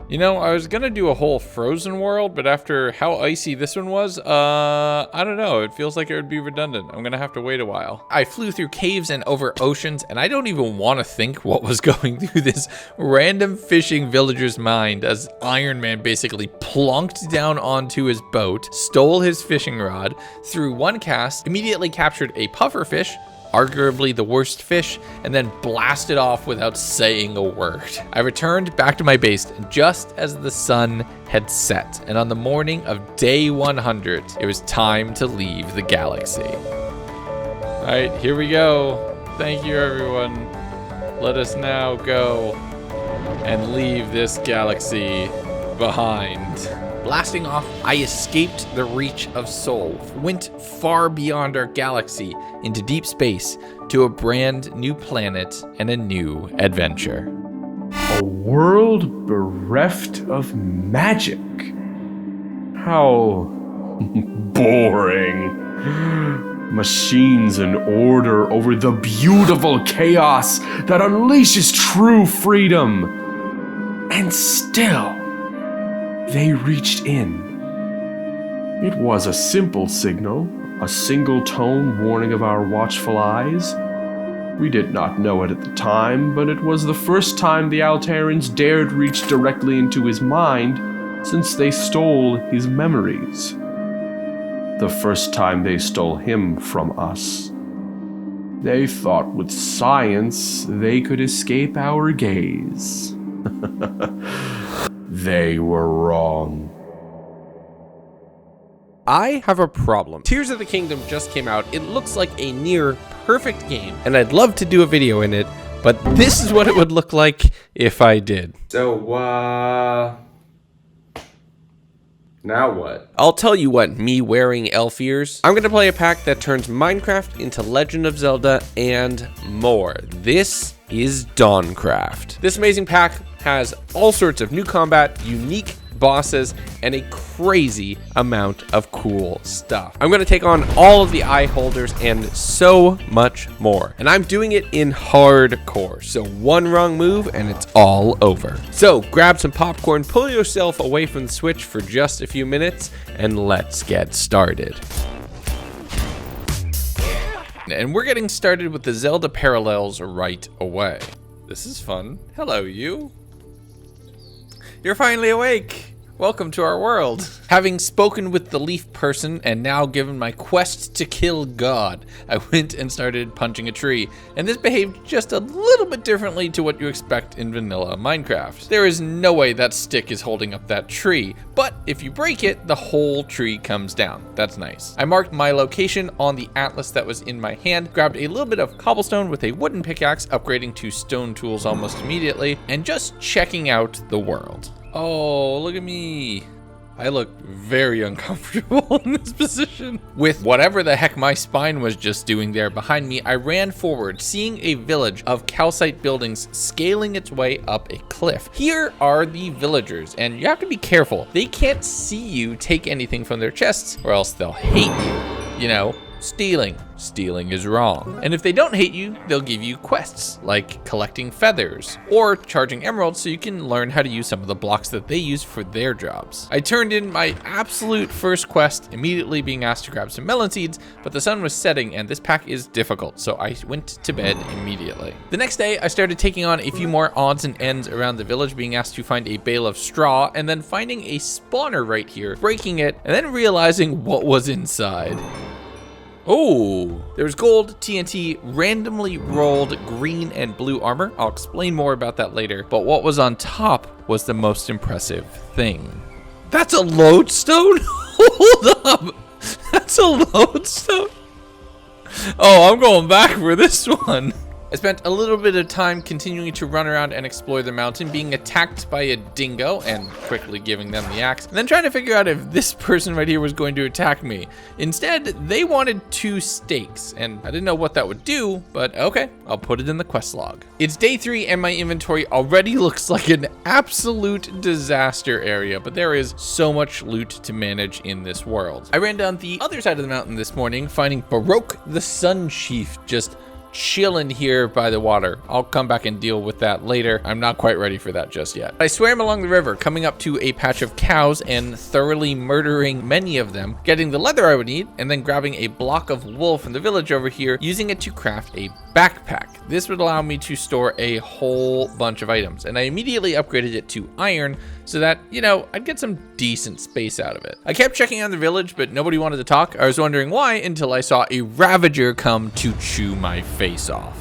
You know, I was gonna do a whole frozen world, but after how icy this one was, I don't know, it feels like it would be redundant. I'm gonna have to wait a while. I flew through caves and over oceans, and I don't even want to think what was going through this random fishing villager's mind as Iron Man basically plonked down onto his boat, stole his fishing rod, through one cast, immediately captured a pufferfish, arguably the worst fish, and then blasted off without saying a word. I returned back to my base just as the sun had set, and on the morning of day 100, it was time to leave the galaxy. All right, here we go. Thank you, everyone. Let us now go and leave this galaxy behind. Blasting off, I escaped the reach of Sol, went far beyond our galaxy into deep space to a brand new planet and a new adventure. A world bereft of magic. How boring. Machines and order over the beautiful chaos that unleashes true freedom. And still, they reached in. It was a simple signal, a single tone warning of our watchful eyes. We did not know it at the time, but it was the first time the Alterans dared reach directly into his mind since they stole his memories. The first time they stole him from us. They thought with science they could escape our gaze. They were wrong. I have a problem. Tears of the Kingdom just came out. It looks like a near perfect game, and I'd love to do a video in it, but this is what it would look like if I did. So, now what? I'll tell you what, me wearing elf ears. I'm gonna play a pack that turns Minecraft into Legend of Zelda and more. This is Dawncraft. This amazing pack has all sorts of new combat, unique bosses, and a crazy amount of cool stuff. I'm gonna take on all of the eye holders and so much more. And I'm doing it in hardcore, so one wrong move and it's all over. So grab some popcorn, pull yourself away from the Switch for just a few minutes, and let's get started. And we're getting started with the Zelda parallels right away. This is fun. Hello, you. You're finally awake. Welcome to our world. Having spoken with the leaf person and now given my quest to kill God, I went and started punching a tree, and this behaved just a little bit differently to what you expect in vanilla Minecraft. There is no way that stick is holding up that tree, but if you break it, the whole tree comes down. That's nice. I marked my location on the atlas that was in my hand, grabbed a little bit of cobblestone with a wooden pickaxe, upgrading to stone tools almost immediately, and just checking out the world. Oh, look at me. I look very uncomfortable in this position. With whatever the heck my spine was just doing there behind me, I ran forward, seeing a village of calcite buildings scaling its way up a cliff. Here are the villagers, and you have to be careful. They can't see you take anything from their chests, or else they'll hate you. You know, stealing. Stealing is wrong. And if they don't hate you, they'll give you quests, like collecting feathers, or charging emeralds so you can learn how to use some of the blocks that they use for their jobs. I turned in my absolute first quest, immediately being asked to grab some melon seeds, but the sun was setting and this pack is difficult, so I went to bed immediately. The next day, I started taking on a few more odds and ends around the village, being asked to find a bale of straw, and then finding a spawner right here, breaking it, and then realizing what was inside. Oh, there's gold, TNT, randomly rolled green and blue armor. I'll explain more about that later, but what was on top was the most impressive thing. That's a lodestone? Hold up, that's a lodestone? Oh, I'm going back for this one. I spent a little bit of time continuing to run around and explore the mountain, being attacked by a dingo and quickly giving them the axe, and then trying to figure out if this person right here was going to attack me. Instead, they wanted 2 steaks, and I didn't know what that would do, but okay, I'll put it in the quest log. It's day 3 and my inventory already looks like an absolute disaster area, but there is so much loot to manage in this world. I ran down the other side of the mountain this morning, finding Baroque the Sun Chief just chilling here by the water. I'll come back and deal with that later. I'm not quite ready for that just yet. I swam along the river, coming up to a patch of cows and thoroughly murdering many of them, getting the leather I would need, and then grabbing a block of wool from the village over here, using it to craft a backpack. This would allow me to store a whole bunch of items, and I immediately upgraded it to iron so that, you know, I'd get some decent space out of it. I kept checking on the village, but nobody wanted to talk. I was wondering why until I saw a ravager come to chew my face off.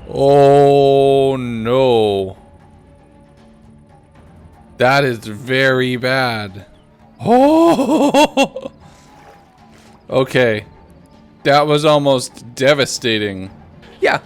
Oh no. That is very bad. Oh. Okay. That was almost devastating. Yeah.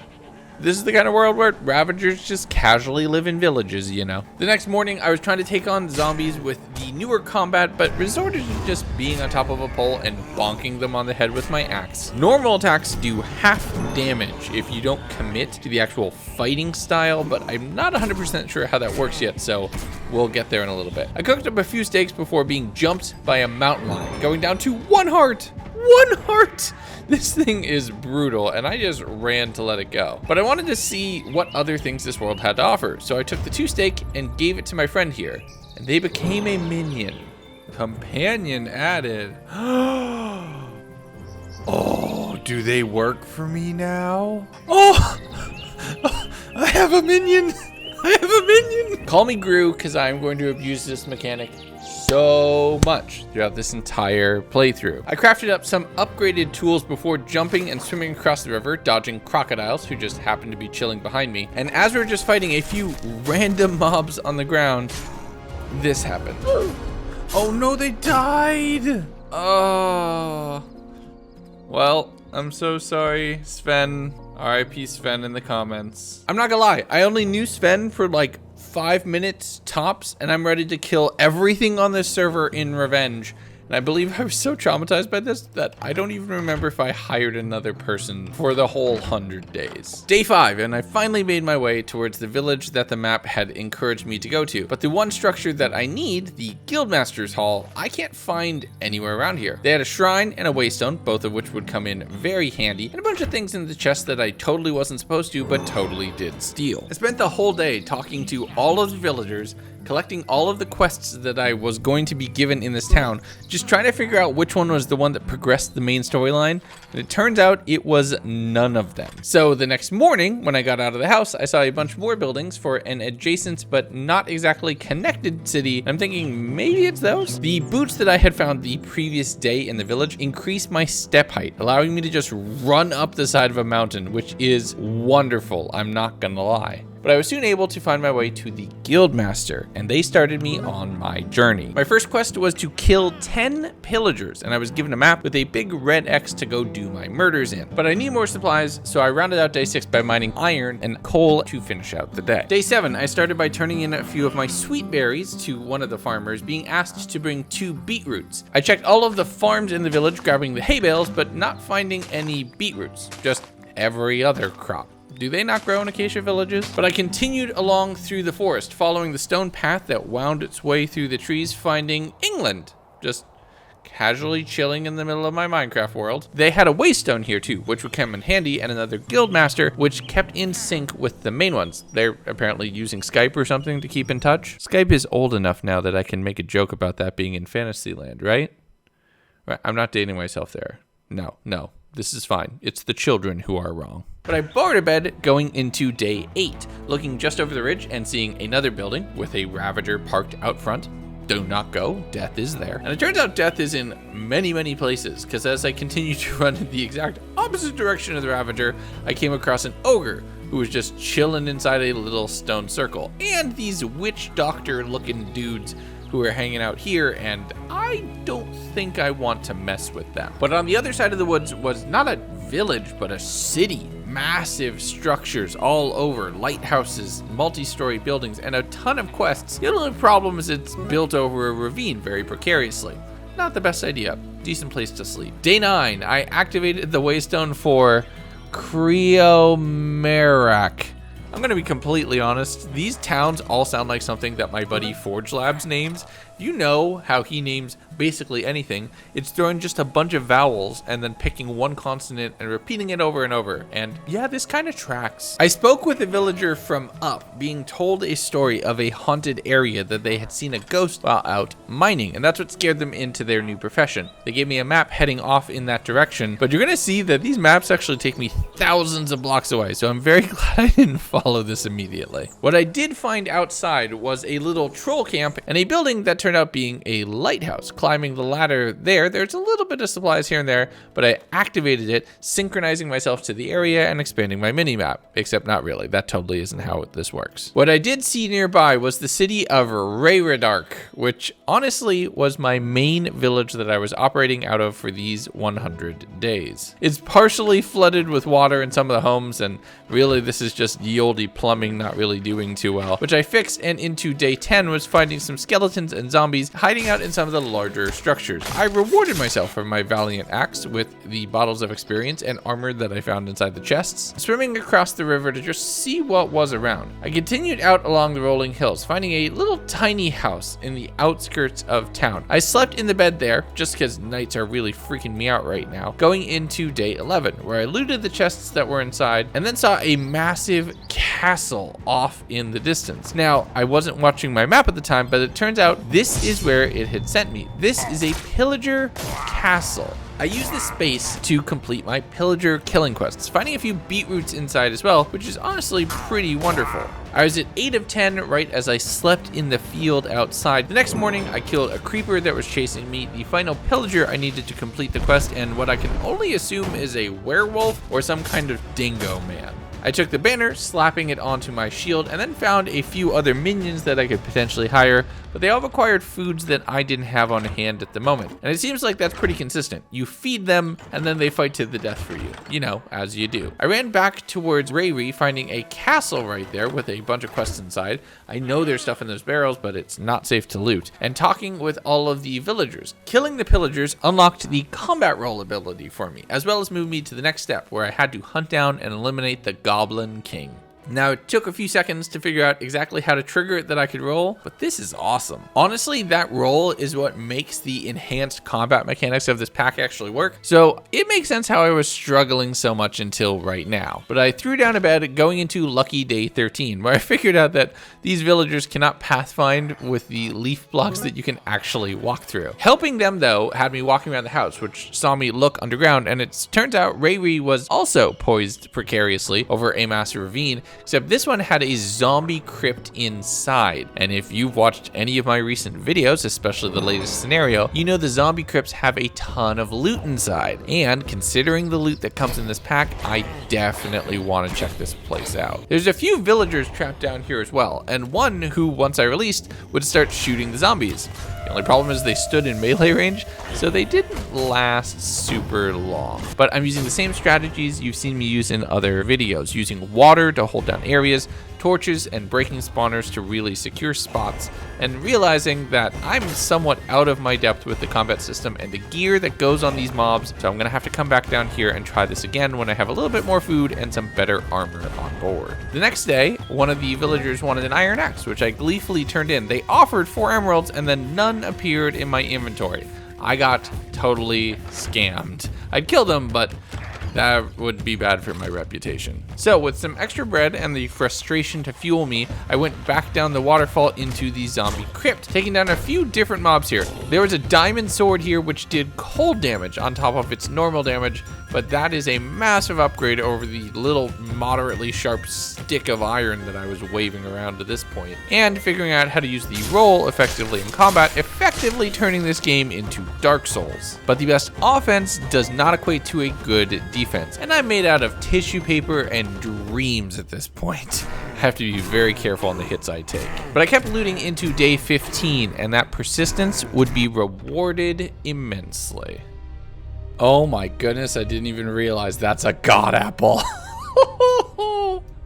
This is the kind of world where ravagers just casually live in villages, you know. The next morning, I was trying to take on zombies with the newer combat, but resorted to just being on top of a pole and bonking them on the head with my axe. Normal attacks do half damage if you don't commit to the actual fighting style, but I'm not 100% sure how that works yet, so we'll get there in a little bit. I cooked up a few steaks before being jumped by a mountain lion, going down to 1 heart. 1 heart! This thing is brutal, and I just ran to let it go. But I wanted to see what other things this world had to offer, so I took the 2 steak and gave it to my friend here, and they became a minion. Companion added. Oh, do they work for me now? Oh, I have a minion. I have a minion. Call me Gru, because I'm going to abuse this mechanic so much throughout this entire playthrough. I crafted up some upgraded tools before jumping and swimming across the river, dodging crocodiles who just happened to be chilling behind me. And as we were just fighting a few random mobs on the ground, this happened. Oh no, they died! Oh. Well, I'm so sorry, Sven. RIP Sven in the comments. I'm not gonna lie, I only knew Sven for like 5 minutes tops, and I'm ready to kill everything on this server in revenge. And I believe I was so traumatized by this that I don't even remember if I hired another person for the whole 100 days. Day 5, and I finally made my way towards the village that the map had encouraged me to go to. But the one structure that I need, the Guildmaster's Hall, I can't find anywhere around here. They had a shrine and a waystone, both of which would come in very handy, and a bunch of things in the chest that I totally wasn't supposed to, but totally did steal. I spent the whole day talking to all of the villagers, collecting all of the quests that I was going to be given in this town, just trying to figure out which one was the one that progressed the main storyline, and it turns out it was none of them. So the next morning, when I got out of the house, I saw a bunch more buildings for an adjacent but not exactly connected city. I'm thinking maybe it's those? The boots that I had found the previous day in the village increased my step height, allowing me to just run up the side of a mountain, which is wonderful, I'm not gonna lie. But I was soon able to find my way to the Guildmaster, and they started me on my journey. My first quest was to kill 10 pillagers, and I was given a map with a big red X to go do my murders in. But I need more supplies, so I rounded out day 6 by mining iron and coal to finish out the day. Day 7, I started by turning in a few of my sweet berries to one of the farmers, being asked to bring 2 beetroots. I checked all of the farms in the village, grabbing the hay bales, but not finding any beetroots, just every other crop. Do they not grow in acacia villages? But I continued along through the forest, following the stone path that wound its way through the trees, finding England, just casually chilling in the middle of my Minecraft world. They had a waystone here too, which would come in handy, and another guildmaster, which kept in sync with the main ones. They're apparently using Skype or something to keep in touch. Skype is old enough now that I can make a joke about that being in Fantasyland, right? I'm not dating myself there. No. This is fine. It's the children who are wrong. But I borrowed a bed going into day 8, looking just over the ridge and seeing another building with a Ravager parked out front. Do not go, death is there. And it turns out death is in many places, because as I continued to run in the exact opposite direction of the Ravager, I came across an ogre who was just chilling inside a little stone circle, and these witch doctor looking dudes who are hanging out here, and I don't think I want to mess with them. But on the other side of the woods was not a village, but a city. Massive structures all over, lighthouses, multi-story buildings, and a ton of quests. The only problem is it's built over a ravine very precariously. Not the best idea. Decent place to sleep. Day 9, I activated the waystone for Creomerak. I'm gonna be completely honest, these towns all sound like something that my buddy Forge Labs names. You know how he names basically anything. It's throwing just a bunch of vowels and then picking one consonant and repeating it over and over. And yeah, this kind of tracks. I spoke with a villager from up, being told a story of a haunted area that they had seen a ghost while out mining, and that's what scared them into their new profession. They gave me a map heading off in that direction, but you're gonna see that these maps actually take me thousands of blocks away, so I'm very glad I didn't follow this immediately. What I did find outside was a little troll camp and a building that turned out being a lighthouse. Climbing the ladder there's a little bit of supplies here and there, but I activated it, synchronizing myself to the area and expanding my mini-map. Except not really, that totally isn't how this works. What I did see nearby was the city of Rayradark, which honestly was my main village that I was operating out of for these 100 days. It's partially flooded with water in some of the homes, and really this is just ye olde plumbing not really doing too well, which I fixed, and into day 10 was finding some skeletons and zombies hiding out in some of the larger structures. I rewarded myself for my valiant acts with the bottles of experience and armor that I found inside the chests, swimming across the river to just see what was around. I continued out along the rolling hills, finding a little tiny house in the outskirts of town. I slept in the bed there, just because nights are really freaking me out right now, going into day 11, where I looted the chests that were inside, and then saw a massive castle off in the distance. Now, I wasn't watching my map at the time, but it turns out this is where it had sent me. This is a pillager castle. I used this space to complete my pillager killing quests, finding a few beetroots inside as well, which is honestly pretty wonderful. I was at 8 of 10 right as I slept in the field outside. The next morning, I killed a creeper that was chasing me, the final pillager I needed to complete the quest, and what I can only assume is a werewolf or some kind of dingo man. I took the banner, slapping it onto my shield, and then found a few other minions that I could potentially hire, but they all required foods that I didn't have on hand at the moment. And it seems like that's pretty consistent. You feed them, and then they fight to the death for you. You know, as you do. I ran back towards Rayri, finding a castle right there with a bunch of quests inside. I know there's stuff in those barrels, but it's not safe to loot. And talking with all of the villagers. Killing the pillagers unlocked the combat roll ability for me, as well as moved me to the next step, where I had to hunt down and eliminate the Goblin King. Now, it took a few seconds to figure out exactly how to trigger it that I could roll, but this is awesome. Honestly, that roll is what makes the enhanced combat mechanics of this pack actually work, so it makes sense how I was struggling so much until right now. But I threw down a bed going into lucky day 13, where I figured out that these villagers cannot pathfind with the leaf blocks that you can actually walk through. Helping them, though, had me walking around the house, which saw me look underground, and it turns out Rayri was also poised precariously over a massive ravine, except this one had a zombie crypt inside. And if you've watched any of my recent videos, especially the latest scenario, you know the zombie crypts have a ton of loot inside. And considering the loot that comes in this pack, I definitely want to check this place out. There's a few villagers trapped down here as well, and one who, once I released, would start shooting the zombies. The only problem is they stood in melee range, so they didn't last super long. But I'm using the same strategies you've seen me use in other videos, using water to hold down areas, torches and breaking spawners to really secure spots, and realizing that I'm somewhat out of my depth with the combat system and the gear that goes on these mobs, so I'm gonna have to come back down here and try this again when I have a little bit more food and some better armor on board. The next day, one of the villagers wanted an iron axe, which I gleefully turned in. They offered 4 emeralds and then none appeared in my inventory. I got totally scammed. I'd kill them, but that would be bad for my reputation. So with some extra bread and the frustration to fuel me, I went back down the waterfall into the zombie crypt, taking down a few different mobs here. There was a diamond sword here which did cold damage on top of its normal damage, but that is a massive upgrade over the little moderately sharp stick of iron that I was waving around to this point. And figuring out how to use the roll effectively in combat, effectively turning this game into Dark Souls. But the best offense does not equate to a good defense, and I'm made out of tissue paper and dreams at this point. I have to be very careful on the hits I take. But I kept looting into day 15, and that persistence would be rewarded immensely. Oh my goodness, I didn't even realize that's a god apple.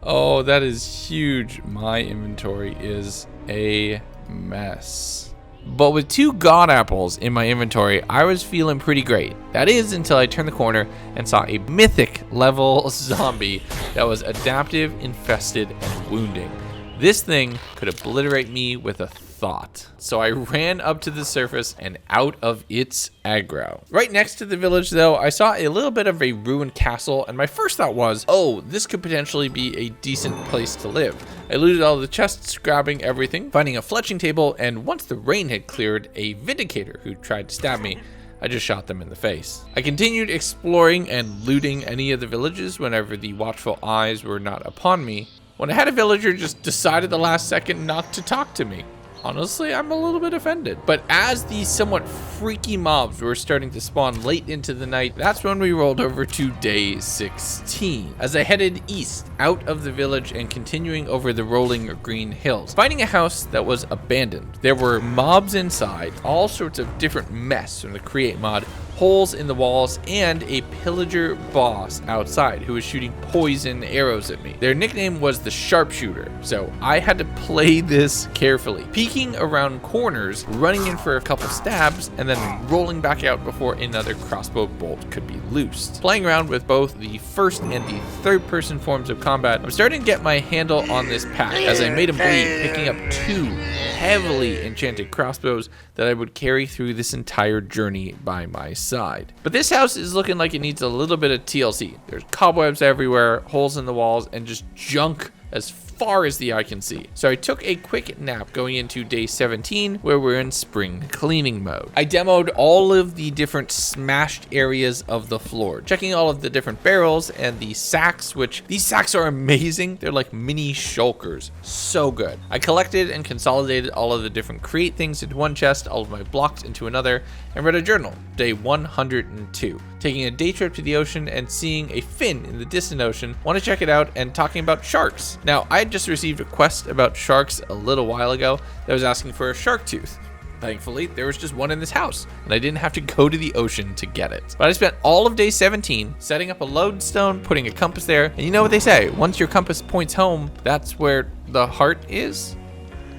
Oh, that is huge. My inventory is a mess. But with 2 god apples in my inventory, I was feeling pretty great. That is until I turned the corner and saw a mythic level zombie that was adaptive, infested, and wounding. This thing could obliterate me with a thought. So I ran up to the surface and out of its aggro. Right next to the village though, I saw a little bit of a ruined castle, and my first thought was, oh, this could potentially be a decent place to live. I looted all the chests, grabbing everything, finding a fletching table, and once the rain had cleared, a vindicator who tried to stab me. I just shot them in the face. I continued exploring and looting any of the villages whenever the watchful eyes were not upon me, when I had a villager just decide at the last second not to talk to me. Honestly, I'm a little bit offended. But as these somewhat freaky mobs were starting to spawn late into the night, that's when we rolled over to day 16. As I headed east, out of the village and continuing over the rolling green hills, finding a house that was abandoned. There were mobs inside, all sorts of different mess from the create mod, holes in the walls, and a pillager boss outside who was shooting poison arrows at me. Their nickname was the Sharpshooter, so I had to play this carefully, peeking around corners, running in for a couple stabs, and then rolling back out before another crossbow bolt could be loosed. Playing around with both the first and the third person forms of combat, I'm starting to get my handle on this pack as I made him bleed, picking up 2 heavily enchanted crossbows that I would carry through this entire journey by my side. But this house is looking like it needs a little bit of TLC. There's cobwebs everywhere, holes in the walls, and just junk as far as the eye can see. So I took a quick nap going into day 17, where we're in spring cleaning mode. I demoed all of the different smashed areas of the floor, checking all of the different barrels and the sacks, which these sacks are amazing. They're like mini shulkers, so good. I collected and consolidated all of the different create things into one chest, all of my blocks into another, and read a journal, day 102. Taking a day trip to the ocean and seeing a fin in the distant ocean, want to check it out, and talking about sharks. Now, I had just received a quest about sharks a little while ago that was asking for a shark tooth. Thankfully, there was just one in this house, and I didn't have to go to the ocean to get it. But I spent all of day 17 setting up a lodestone, putting a compass there, and you know what they say, once your compass points home, that's where the heart is?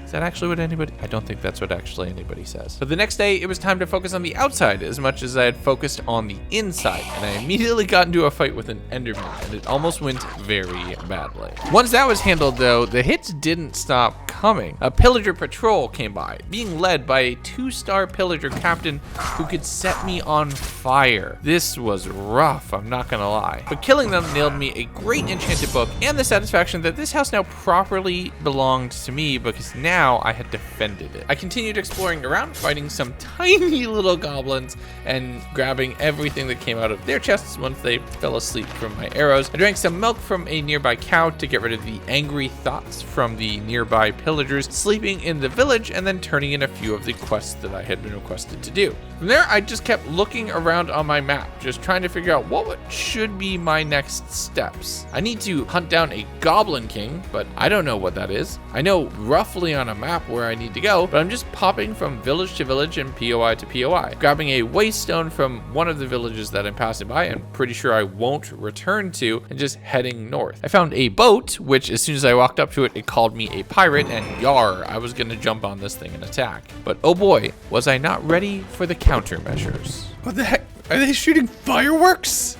Is that actually what anybody? I don't think that's what actually anybody says. But the next day, it was time to focus on the outside as much as I had focused on the inside, and I immediately got into a fight with an Enderman, and it almost went very badly. Once that was handled, though, the hits didn't stop coming. A pillager patrol came by, being led by a 2-star pillager captain who could set me on fire. This was rough, I'm not gonna lie. But killing them nailed me a great enchanted book and the satisfaction that this house now properly belonged to me because now I had defended it. I continued exploring around, fighting some tiny little goblins and grabbing everything that came out of their chests once they fell asleep from my arrows. I drank some milk from a nearby cow to get rid of the angry thoughts from the nearby pillagers sleeping in the village, and then turning in a few of the quests that I had been requested to do. From there, I just kept looking around on my map, just trying to figure out what should be my next steps. I need to hunt down a Goblin King, but I don't know what that is. I know roughly on a map where I need to go, but I'm just popping from village to village and POI to POI, grabbing a waystone from one of the villages that I'm passing by and pretty sure I won't return to, and just heading north. I found a boat, which as soon as I walked up to it, it called me a pirate, and yar, I was gonna jump on this thing and attack. But oh boy, was I not ready for the countermeasures. What the heck? Are they shooting fireworks?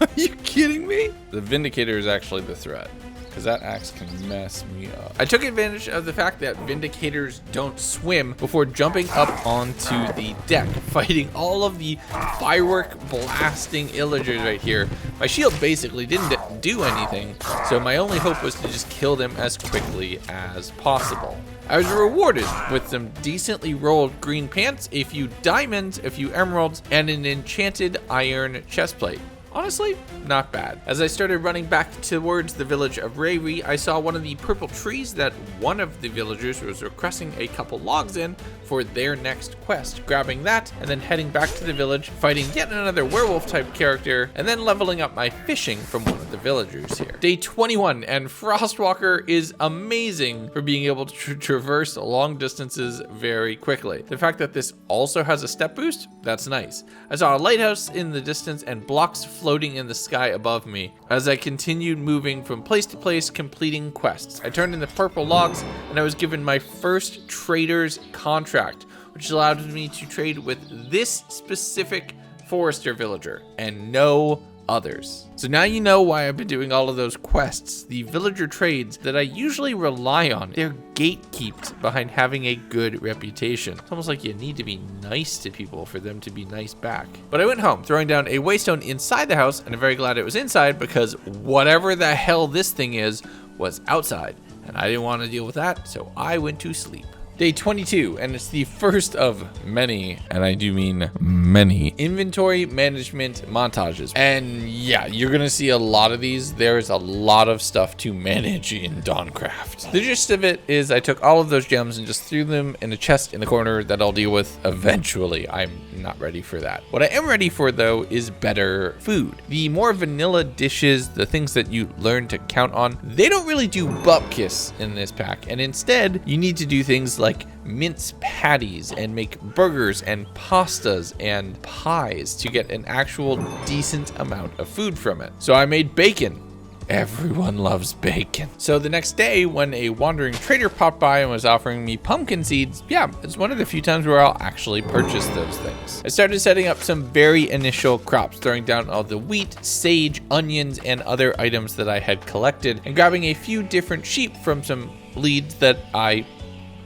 Are you kidding me? The Vindicator is actually the threat, because that axe can mess me up. I took advantage of the fact that Vindicators don't swim before jumping up onto the deck, fighting all of the firework blasting illagers right here. My shield basically didn't do anything, so my only hope was to just kill them as quickly as possible. I was rewarded with some decently rolled green pants, a few diamonds, a few emeralds, and an enchanted iron chestplate. Honestly, not bad. As I started running back towards the village of Rayri, I saw one of the purple trees that one of the villagers was requesting a couple logs in for their next quest. Grabbing that, and then heading back to the village, fighting yet another werewolf type character, and then leveling up my fishing from one of the villagers here. Day 21, and Frostwalker is amazing for being able to traverse long distances very quickly. The fact that this also has a step boost, that's nice. I saw a lighthouse in the distance and blocks floating in the sky above me as I continued moving from place to place completing quests. I turned in the purple logs and I was given my first trader's contract, which allowed me to trade with this specific forester villager and no others. So now you know why I've been doing all of those quests. The villager trades that I usually rely on, they're gatekept behind having a good reputation. It's almost like you need to be nice to people for them to be nice back. But I went home, throwing down a waystone inside the house, and I'm very glad it was inside because whatever the hell this thing is was outside, and I didn't want to deal with that, so I went to sleep. Day 22, and it's the first of many, and I do mean many, inventory management montages. And yeah, you're gonna see a lot of these. There's a lot of stuff to manage in Dawncraft. The gist of it is I took all of those gems and just threw them in a chest in the corner that I'll deal with eventually. I'm not ready for that. What I am ready for though is better food. The more vanilla dishes, the things that you learn to count on, they don't really do bupkis in this pack, and instead you need to do things like mince patties and make burgers and pastas and pies to get an actual decent amount of food from it. So I made bacon. Everyone loves bacon. So the next day when a wandering trader popped by and was offering me pumpkin seeds, yeah, it's one of the few times where I'll actually purchase those things. I started setting up some very initial crops, throwing down all the wheat, sage, onions, and other items that I had collected, and grabbing a few different sheep from some leads that I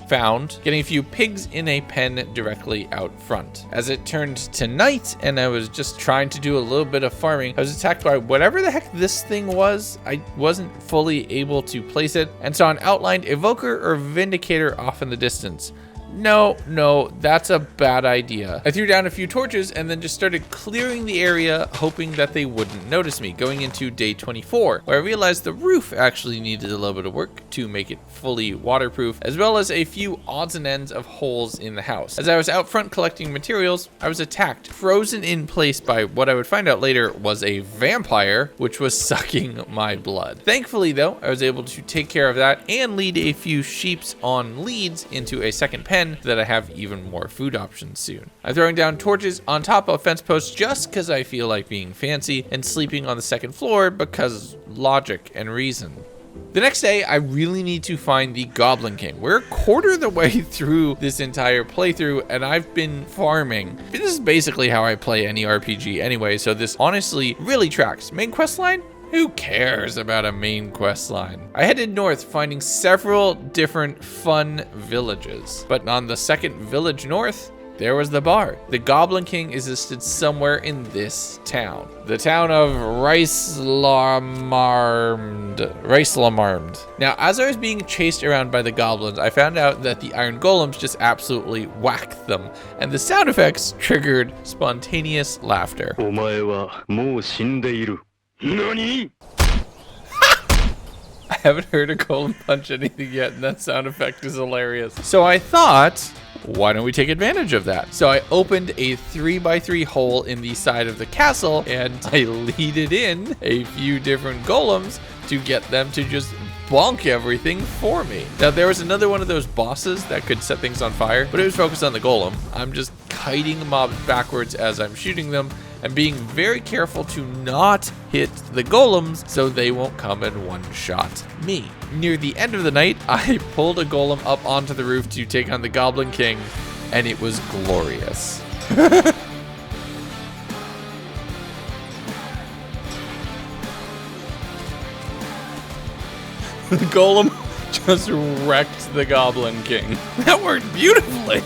found, getting a few pigs in a pen directly out front. As it turned to night and I was just trying to do a little bit of farming, I was attacked by whatever the heck this thing was. I wasn't fully able to place it and saw an outlined evoker or vindicator off in the distance. No, that's a bad idea. I threw down a few torches and then just started clearing the area, hoping that they wouldn't notice me, going into day 24, where I realized the roof actually needed a little bit of work to make it fully waterproof, as well as a few odds and ends of holes in the house. As I was out front collecting materials, I was attacked, frozen in place by what I would find out later was a vampire, which was sucking my blood. Thankfully though, I was able to take care of that and lead a few sheeps on leads into a second pen that I have even more food options soon. I'm throwing down torches on top of fence posts just because I feel like being fancy, and sleeping on the second floor because logic and reason. The next day, I really need to find the Goblin King. We're a quarter of the way through this entire playthrough, and I've been farming. This is basically how I play any RPG anyway, so this honestly really tracks. Main quest line? Who cares about a main quest line? I headed north, finding several different fun villages. But on the second village north, there was the bar. The Goblin King existed somewhere in this town. The town of Rice-Lamarmed. Now, as I was being chased around by the goblins, I found out that the iron golems just absolutely whacked them, and the sound effects triggered spontaneous laughter. I haven't heard a golem punch anything yet, and that sound effect is hilarious. So I thought, why don't we take advantage of that? So I opened a 3x3 hole in the side of the castle, and I leaded in a few different golems to get them to just bonk everything for me. Now, there was another one of those bosses that could set things on fire, but it was focused on the golem. I'm just kiting mobs backwards as I'm shooting them, and being very careful to not hit the golems so they won't come and one-shot me. Near the end of the night, I pulled a golem up onto the roof to take on the Goblin King, and it was glorious. The golem just wrecked the Goblin King. That worked beautifully.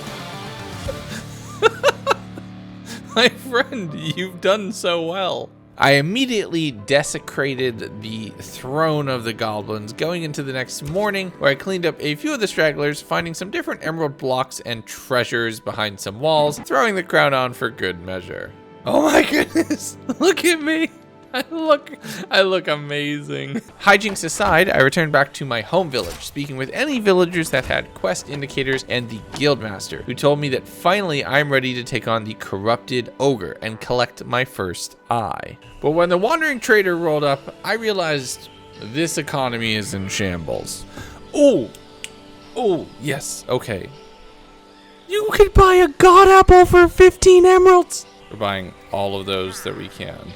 My friend, you've done so well. I immediately desecrated the throne of the goblins, going into the next morning where I cleaned up a few of the stragglers, finding some different emerald blocks and treasures behind some walls, throwing the crown on for good measure. Oh my goodness, look at me. I look amazing. Hijinks aside, I returned back to my home village, speaking with any villagers that had quest indicators and the guildmaster, who told me that finally I'm ready to take on the corrupted ogre and collect my first eye. But when the wandering trader rolled up, I realized this economy is in shambles. Oh, yes, okay. You could buy a god apple for 15 emeralds. We're buying all of those that we can.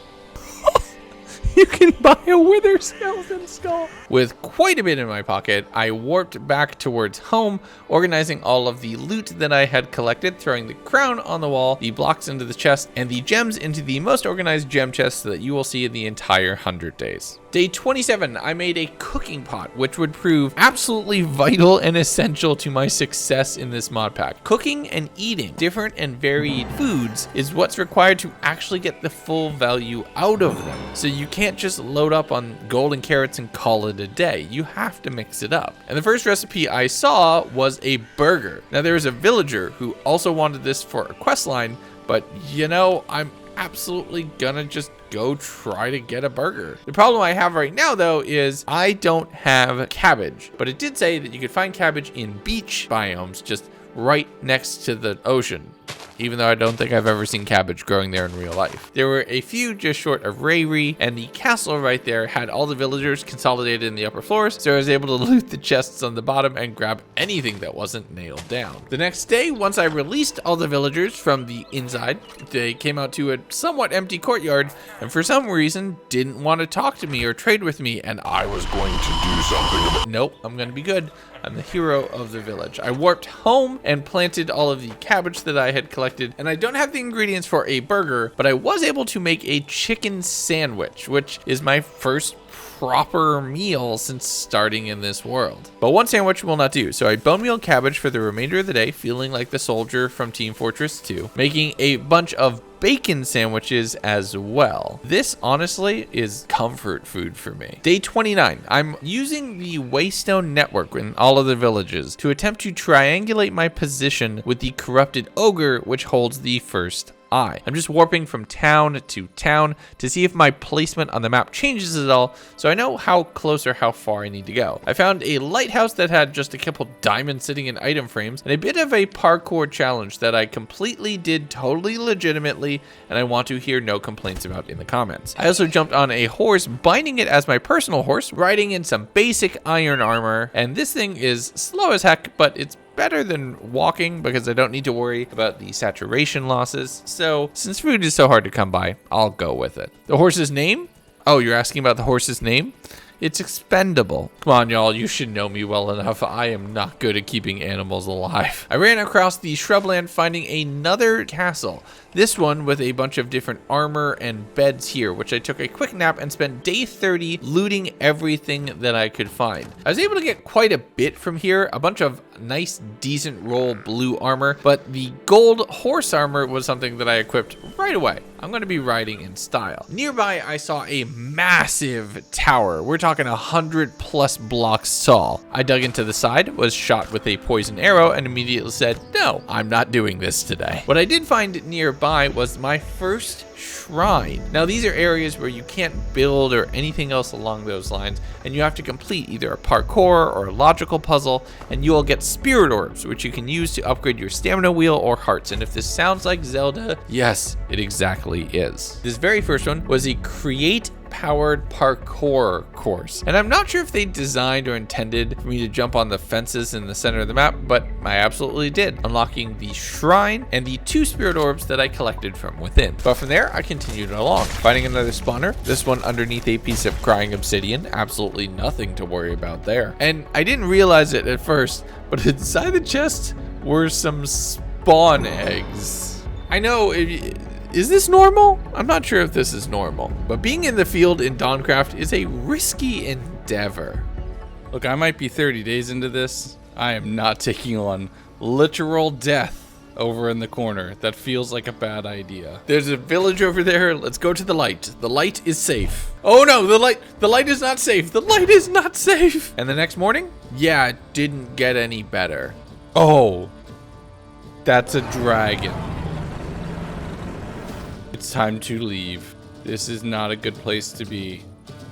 You can buy a wither skeleton skull. With quite a bit in my pocket, I warped back towards home, organizing all of the loot that I had collected, throwing the crown on the wall, the blocks into the chest, and the gems into the most organized gem chest that you will see in the entire 100 days. Day 27, I made a cooking pot, which would prove absolutely vital and essential to my success in this mod pack. Cooking and eating different and varied foods is what's required to actually get the full value out of them. So you can't just load up on golden carrots and call it a day. You have to mix it up. And the first recipe I saw was a burger. Now, there was a villager who also wanted this for a quest line, but you know, I'm absolutely gonna just go try to get a burger. The problem I have right now, though, is I don't have cabbage, but it did say that you could find cabbage in beach biomes just right next to the ocean, even though I don't think I've ever seen cabbage growing there in real life. There were a few just short of Rayri, and the castle right there had all the villagers consolidated in the upper floors, so I was able to loot the chests on the bottom and grab anything that wasn't nailed down. The next day, once I released all the villagers from the inside, they came out to a somewhat empty courtyard, and for some reason didn't want to talk to me or trade with me, and I was going to do something about it. Nope, I'm gonna be good. I'm the hero of the village. I warped home and planted all of the cabbage that I had collected, and I don't have the ingredients for a burger, but I was able to make a chicken sandwich, which is my first proper meal since starting in this world. But one sandwich will not do, so I bone meal cabbage for the remainder of the day, feeling like the soldier from Team Fortress 2, making a bunch of bacon sandwiches as well. This honestly is comfort food for me. Day 29, I'm using the Waystone network in all of the villages to attempt to triangulate my position with the corrupted ogre, which holds the first eye. I'm just warping from town to town to see if my placement on the map changes at all, so I know how close or how far I need to go. I found a lighthouse that had just a couple diamonds sitting in item frames, and a bit of a parkour challenge that I completely did totally legitimately, and I want to hear no complaints about in the comments. I also jumped on a horse, binding it as my personal horse, riding in some basic iron armor, and this thing is slow as heck, but it's better than walking because I don't need to worry about the saturation losses. So since food is so hard to come by, I'll go with it. The horse's name? Oh, you're asking about the horse's name? It's expendable. Come on, y'all, you should know me well enough. I am not good at keeping animals alive. I ran across the shrubland finding another castle. This one with a bunch of different armor and beds here, which I took a quick nap and spent day 30 looting everything that I could find. I was able to get quite a bit from here, a bunch of nice, decent roll blue armor, but the gold horse armor was something that I equipped right away. I'm going to be riding in style. Nearby, I saw a massive tower. We're talking 100+ blocks tall. I dug into the side, was shot with a poison arrow, and immediately said, no, I'm not doing this today. What I did find nearby was my first shrine. Now, these are areas where you can't build or anything else along those lines, and you have to complete either a parkour or a logical puzzle, and you will get spirit orbs, which you can use to upgrade your stamina wheel or hearts. And if this sounds like Zelda, yes, it exactly is. This very first one was a create powered parkour course, and I'm not sure if they designed or intended for me to jump on the fences in the center of the map, but I absolutely did, unlocking the shrine and the 2 spirit orbs that I collected from within. But from there, I continued along, finding another spawner, this one underneath a piece of crying obsidian. Absolutely nothing to worry about there. And I didn't realize it at first, but inside the chest were some spawn eggs. I know, is this normal? I'm not sure if this is normal, but being in the field in Dawncraft is a risky endeavor. Look, I might be 30 days into this. I am not taking on literal death over in the corner. That feels like a bad idea. There's a village over there. Let's go to the light. The light is safe. Oh no, the light is not safe. The light is not safe. And the next morning? Yeah, it didn't get any better. Oh, that's a dragon. It's time to leave. This is not a good place to be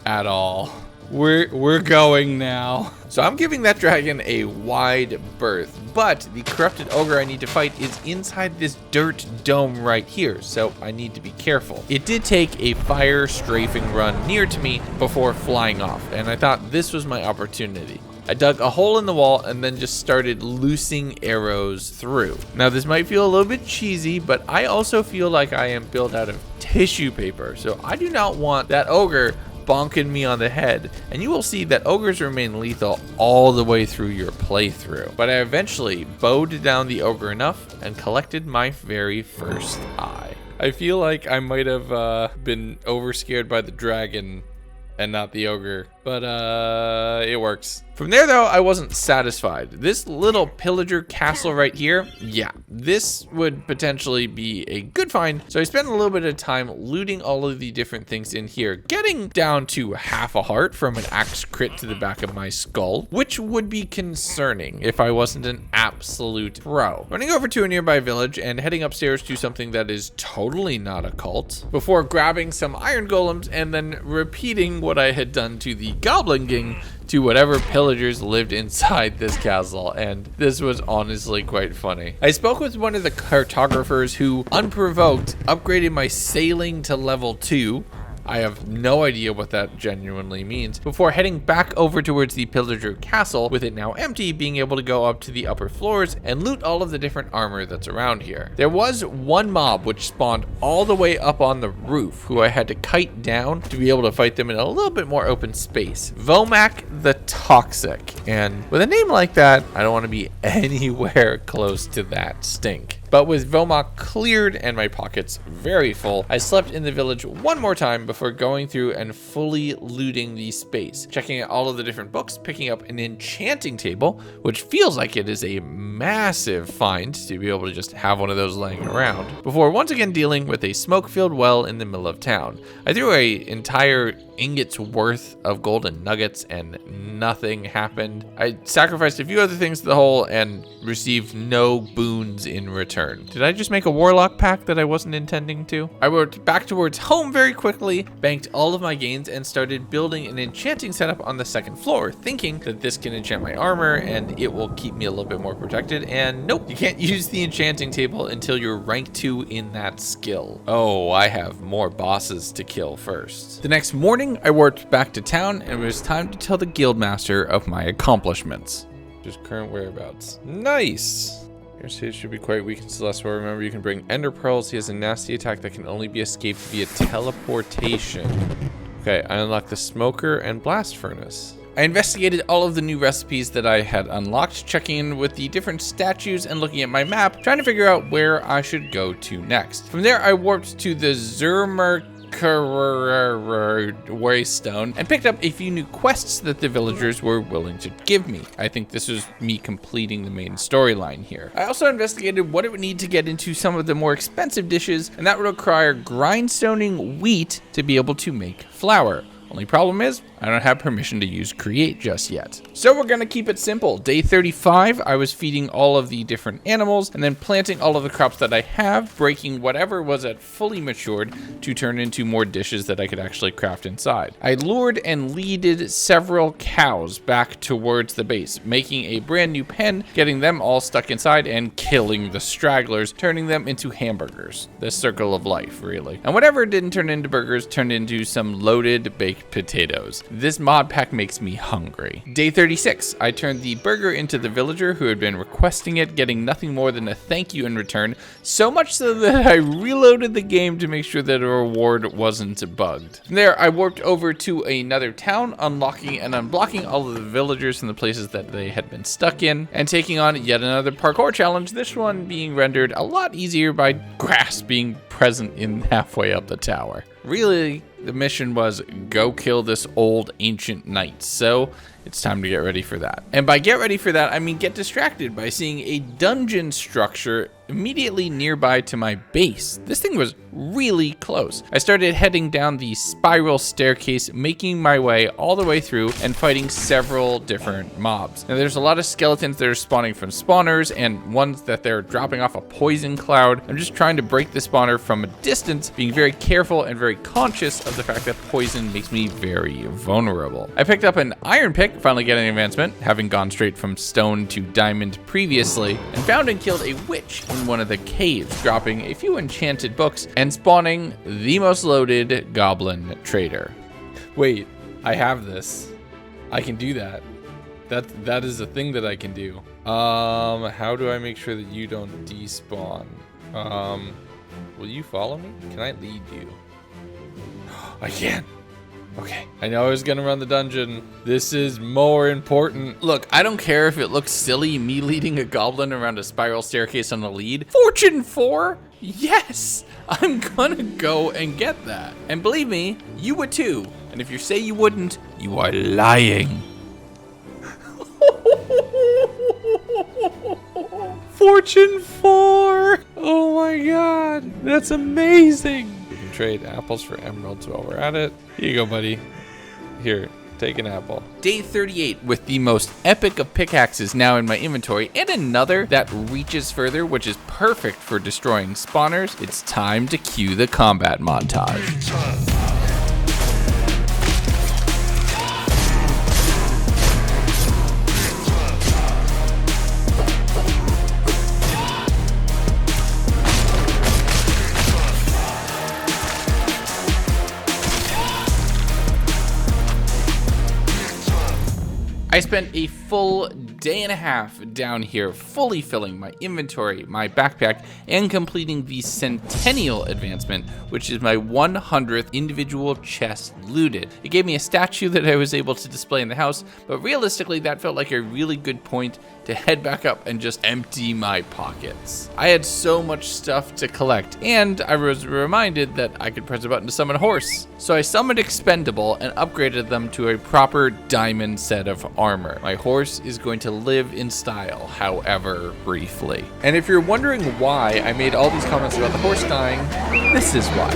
at all. We're going now. So I'm giving that dragon a wide berth, but the corrupted ogre I need to fight is inside this dirt dome right here, so I need to be careful. It did take a fire strafing run near to me before flying off, and I thought this was my opportunity. I dug a hole in the wall and then just started loosing arrows through. Now this might feel a little bit cheesy, but I also feel like I am built out of tissue paper, so I do not want that ogre bonking me on the head, and you will see that ogres remain lethal all the way through your playthrough. But I eventually bowed down the ogre enough and collected my very first eye. I feel like I might have been overscared by the dragon and not the ogre, but it works. From there though, I wasn't satisfied. This little pillager castle right here, yeah, this would potentially be a good find. So I spent a little bit of time looting all of the different things in here, getting down to half a heart from an axe crit to the back of my skull, which would be concerning if I wasn't an absolute pro. Running over to a nearby village and heading upstairs to something that is totally not a cult, before grabbing some iron golems and then repeating what I had done to the Goblin King to whatever pillagers lived inside this castle, and this was honestly quite funny. I spoke with one of the cartographers who, unprovoked, upgraded my sailing to level 2. I have no idea what that genuinely means, before heading back over towards the pillager castle, with it now empty, being able to go up to the upper floors and loot all of the different armor that's around here. There was one mob which spawned all the way up on the roof, who I had to kite down to be able to fight them in a little bit more open space. Vomac the Toxic, and with a name like that, I don't want to be anywhere close to that stink. But with Vomac cleared and my pockets very full, I slept in the village one more time before going through and fully looting the space, checking out all of the different books, picking up an enchanting table, which feels like it is a massive find to be able to just have one of those laying around, before once again dealing with a smoke-filled well in the middle of town. I threw an entire ingot's worth of golden nuggets and nothing happened. I sacrificed a few other things to the hole and received no boons in return. Did I just make a warlock pack that I wasn't intending to? I worked back towards home very quickly, banked all of my gains, and started building an enchanting setup on the second floor, thinking that this can enchant my armor and it will keep me a little bit more protected, and nope, you can't use the enchanting table until you're rank 2 in that skill. Oh, I have more bosses to kill first. The next morning, I worked back to town, and it was time to tell the guildmaster of my accomplishments. Just current whereabouts. Nice! Your stage should be quite weak and celestial. Remember, you can bring ender pearls. He has a nasty attack that can only be escaped via teleportation. Okay, I unlocked the smoker and blast furnace. I investigated all of the new recipes that I had unlocked, checking in with the different statues and looking at my map, trying to figure out where I should go to next. From there, I warped to the Waystone and picked up a few new quests that the villagers were willing to give me. I think this was me completing the main storyline here. I also investigated what it would need to get into some of the more expensive dishes, and that would require grindstoning wheat to be able to make flour. Only problem is, I don't have permission to use create just yet. So we're gonna keep it simple. Day 35, I was feeding all of the different animals and then planting all of the crops that I have, breaking whatever was at fully matured to turn into more dishes that I could actually craft inside. I lured and leaded several cows back towards the base, making a brand new pen, getting them all stuck inside and killing the stragglers, turning them into hamburgers. The circle of life, really. And whatever didn't turn into burgers turned into some loaded baked potatoes. This mod pack makes me hungry. Day 36, I turned the burger into the villager who had been requesting it, getting nothing more than a thank you in return, so much so that I reloaded the game to make sure that a reward wasn't bugged. From there, I warped over to another town, unlocking and unblocking all of the villagers in the places that they had been stuck in, and taking on yet another parkour challenge, this one being rendered a lot easier by grass being present in halfway up the tower. Really, the mission was go kill this old ancient knight, so it's time to get ready for that. And by get ready for that, I mean get distracted by seeing a dungeon structure immediately nearby to my base. This thing was really close. I started heading down the spiral staircase, making my way all the way through and fighting several different mobs. Now there's a lot of skeletons that are spawning from spawners and ones that they're dropping off a poison cloud. I'm just trying to break the spawner from a distance, being very careful and very conscious of the fact that poison makes me very vulnerable. I picked up an iron pick, finally getting advancement, having gone straight from stone to diamond previously, and found and killed a witch in one of the caves, dropping a few enchanted books and spawning the most loaded goblin trader. Wait, I have this. I can do that. That is a thing that I can do. How do I make sure that you don't despawn? Will you follow me? Can I lead you? I can. Okay, I know I was gonna run the dungeon. This is more important. Look, I don't care if it looks silly, me leading a goblin around a spiral staircase on a lead. Fortune 4? Yes! I'm gonna go and get that. And believe me, you would too. And if you say you wouldn't, you are lying. Fortune 4! Oh my god, that's amazing! We can trade apples for emeralds while we're at it. Here you go, buddy. Here, take an apple. Day 38 with the most epic of pickaxes now in my inventory and another that reaches further, which is perfect for destroying spawners. It's time to cue the combat montage. I spent a full day and a half down here, fully filling my inventory, my backpack, and completing the Centennial advancement, which is my 100th individual chest looted. It gave me a statue that I was able to display in the house, but realistically, that felt like a really good point to head back up and just empty my pockets. I had so much stuff to collect, and I was reminded that I could press a button to summon a horse. So I summoned Expendable and upgraded them to a proper diamond set of armor. My horse is going to live in style, however briefly. And if you're wondering why I made all these comments about the horse dying, this is why.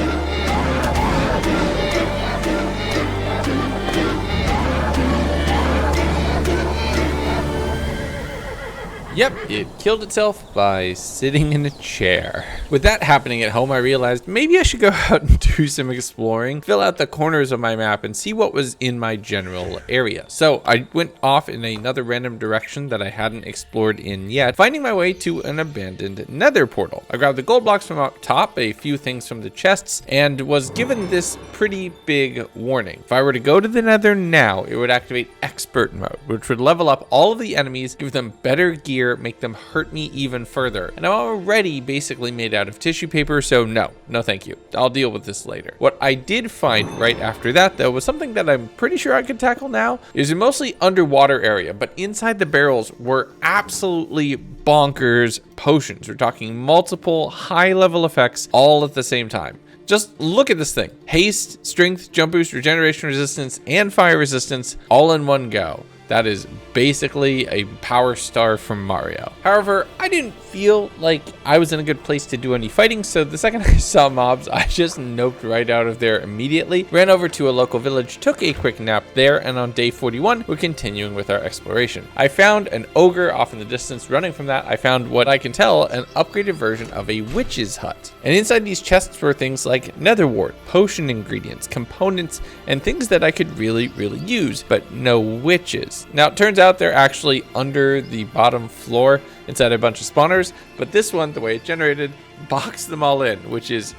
Yep, it killed itself by sitting in a chair. With that happening at home, I realized maybe I should go out and do some exploring, fill out the corners of my map, and see what was in my general area. So I went off in another random direction that I hadn't explored in yet, finding my way to an abandoned nether portal. I grabbed the gold blocks from up top, a few things from the chests, and was given this pretty big warning. If I were to go to the nether now, it would activate expert mode, which would level up all of the enemies, give them better gear, here make them hurt me even further. And I'm already basically made out of tissue paper, so no thank you. I'll deal with this later. What I did find right after that, though, was something that I'm pretty sure I could tackle now. It was a mostly underwater area, but inside the barrels were absolutely bonkers potions. We're talking multiple high-level effects all at the same time. Just look at this thing. Haste, strength, jump boost, regeneration resistance, and fire resistance all in one go. That is basically a power star from Mario. However, I didn't feel like I was in a good place to do any fighting, so the second I saw mobs, I just noped right out of there immediately, ran over to a local village, took a quick nap there, and on day 41, we're continuing with our exploration. I found an ogre off in the distance. Running from that, I found what I can tell an upgraded version of a witch's hut. And inside these chests were things like nether wart, potion ingredients, components, and things that I could really use, but no witches. Now, it turns out they're actually under the bottom floor inside a bunch of spawners, but this one, the way it generated, boxed them all in, which is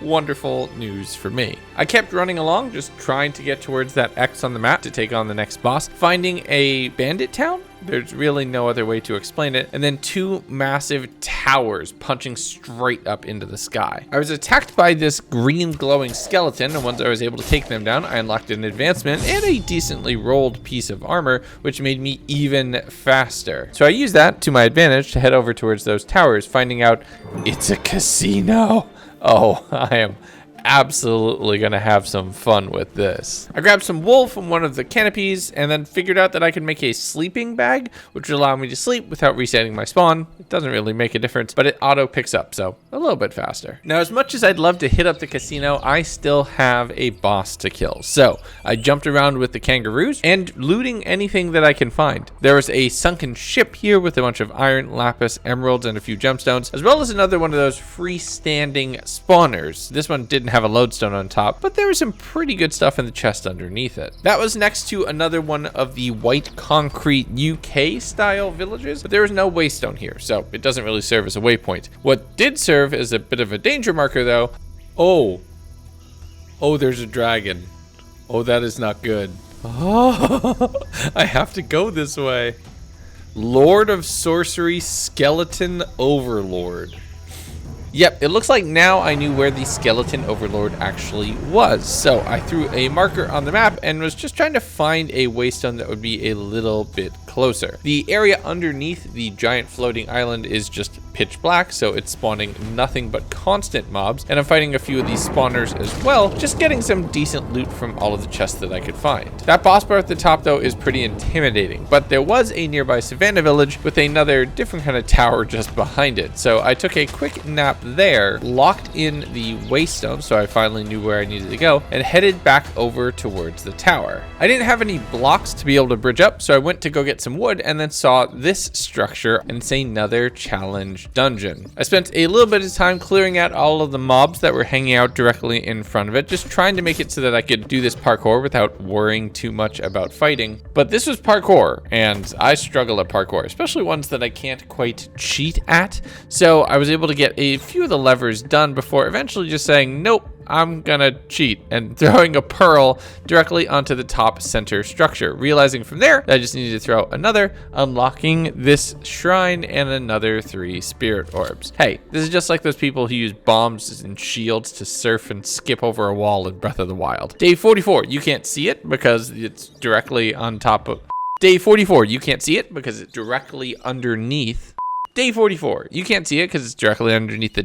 wonderful news for me. I kept running along, just trying to get towards that X on the map to take on the next boss, finding a bandit town. There's really no other way to explain it. And then 2 massive towers punching straight up into the sky. I was attacked by this green glowing skeleton, and once I was able to take them down, I unlocked an advancement and a decently rolled piece of armor, which made me even faster. So I used that to my advantage to head over towards those towers, finding out it's a casino. Oh, I am absolutely gonna have some fun with this. I grabbed some wool from one of the canopies and then figured out that I could make a sleeping bag, which would allow me to sleep without resetting my spawn. It doesn't really make a difference, but it auto picks up, so a little bit faster. Now, as much as I'd love to hit up the casino, I still have a boss to kill. So I jumped around with the kangaroos and looting anything that I can find. There was a sunken ship here with a bunch of iron, lapis, emeralds, and a few gemstones, as well as another one of those freestanding spawners. This one didn't have a lodestone on top, but there was some pretty good stuff in the chest underneath it. That was next to another one of the white concrete UK style villages, but there was no waystone here, so it doesn't really serve as a waypoint. What did serve as a bit of a danger marker though, oh, there's a dragon. Oh, that is not good. Oh, I have to go this way. Lord of Sorcery, Skeleton Overlord. Yep, it looks like now I knew where the Skeleton Overlord actually was. So I threw a marker on the map and was just trying to find a waystone that would be a little bit closer. The area underneath the giant floating island is just pitch black, so it's spawning nothing but constant mobs, and I'm fighting a few of these spawners as well, just getting some decent loot from all of the chests that I could find. That boss bar at the top though is pretty intimidating, but there was a nearby savannah village with another different kind of tower just behind it, so I took a quick nap there, locked in the waystone so I finally knew where I needed to go, and headed back over towards the tower. I didn't have any blocks to be able to bridge up, so I went to go get some wood and then saw this structure, and it's another challenge dungeon. I spent a little bit of time clearing out all of the mobs that were hanging out directly in front of it, just trying to make it so that I could do this parkour without worrying too much about fighting. But this was parkour, and I struggle at parkour, especially ones that I can't quite cheat at. So I was able to get a few of the levers done before eventually just saying, nope, I'm gonna cheat, and throwing a pearl directly onto the top center structure, realizing from there that I just needed to throw another, unlocking this shrine and another 3 spirit orbs. Hey, this is just like those people who use bombs and shields to surf and skip over a wall in Breath of the Wild. Day 44, you can't see it because it's directly on top of... Day 44, you can't see it because it's directly underneath... Day 44, you can't see it because it's directly underneath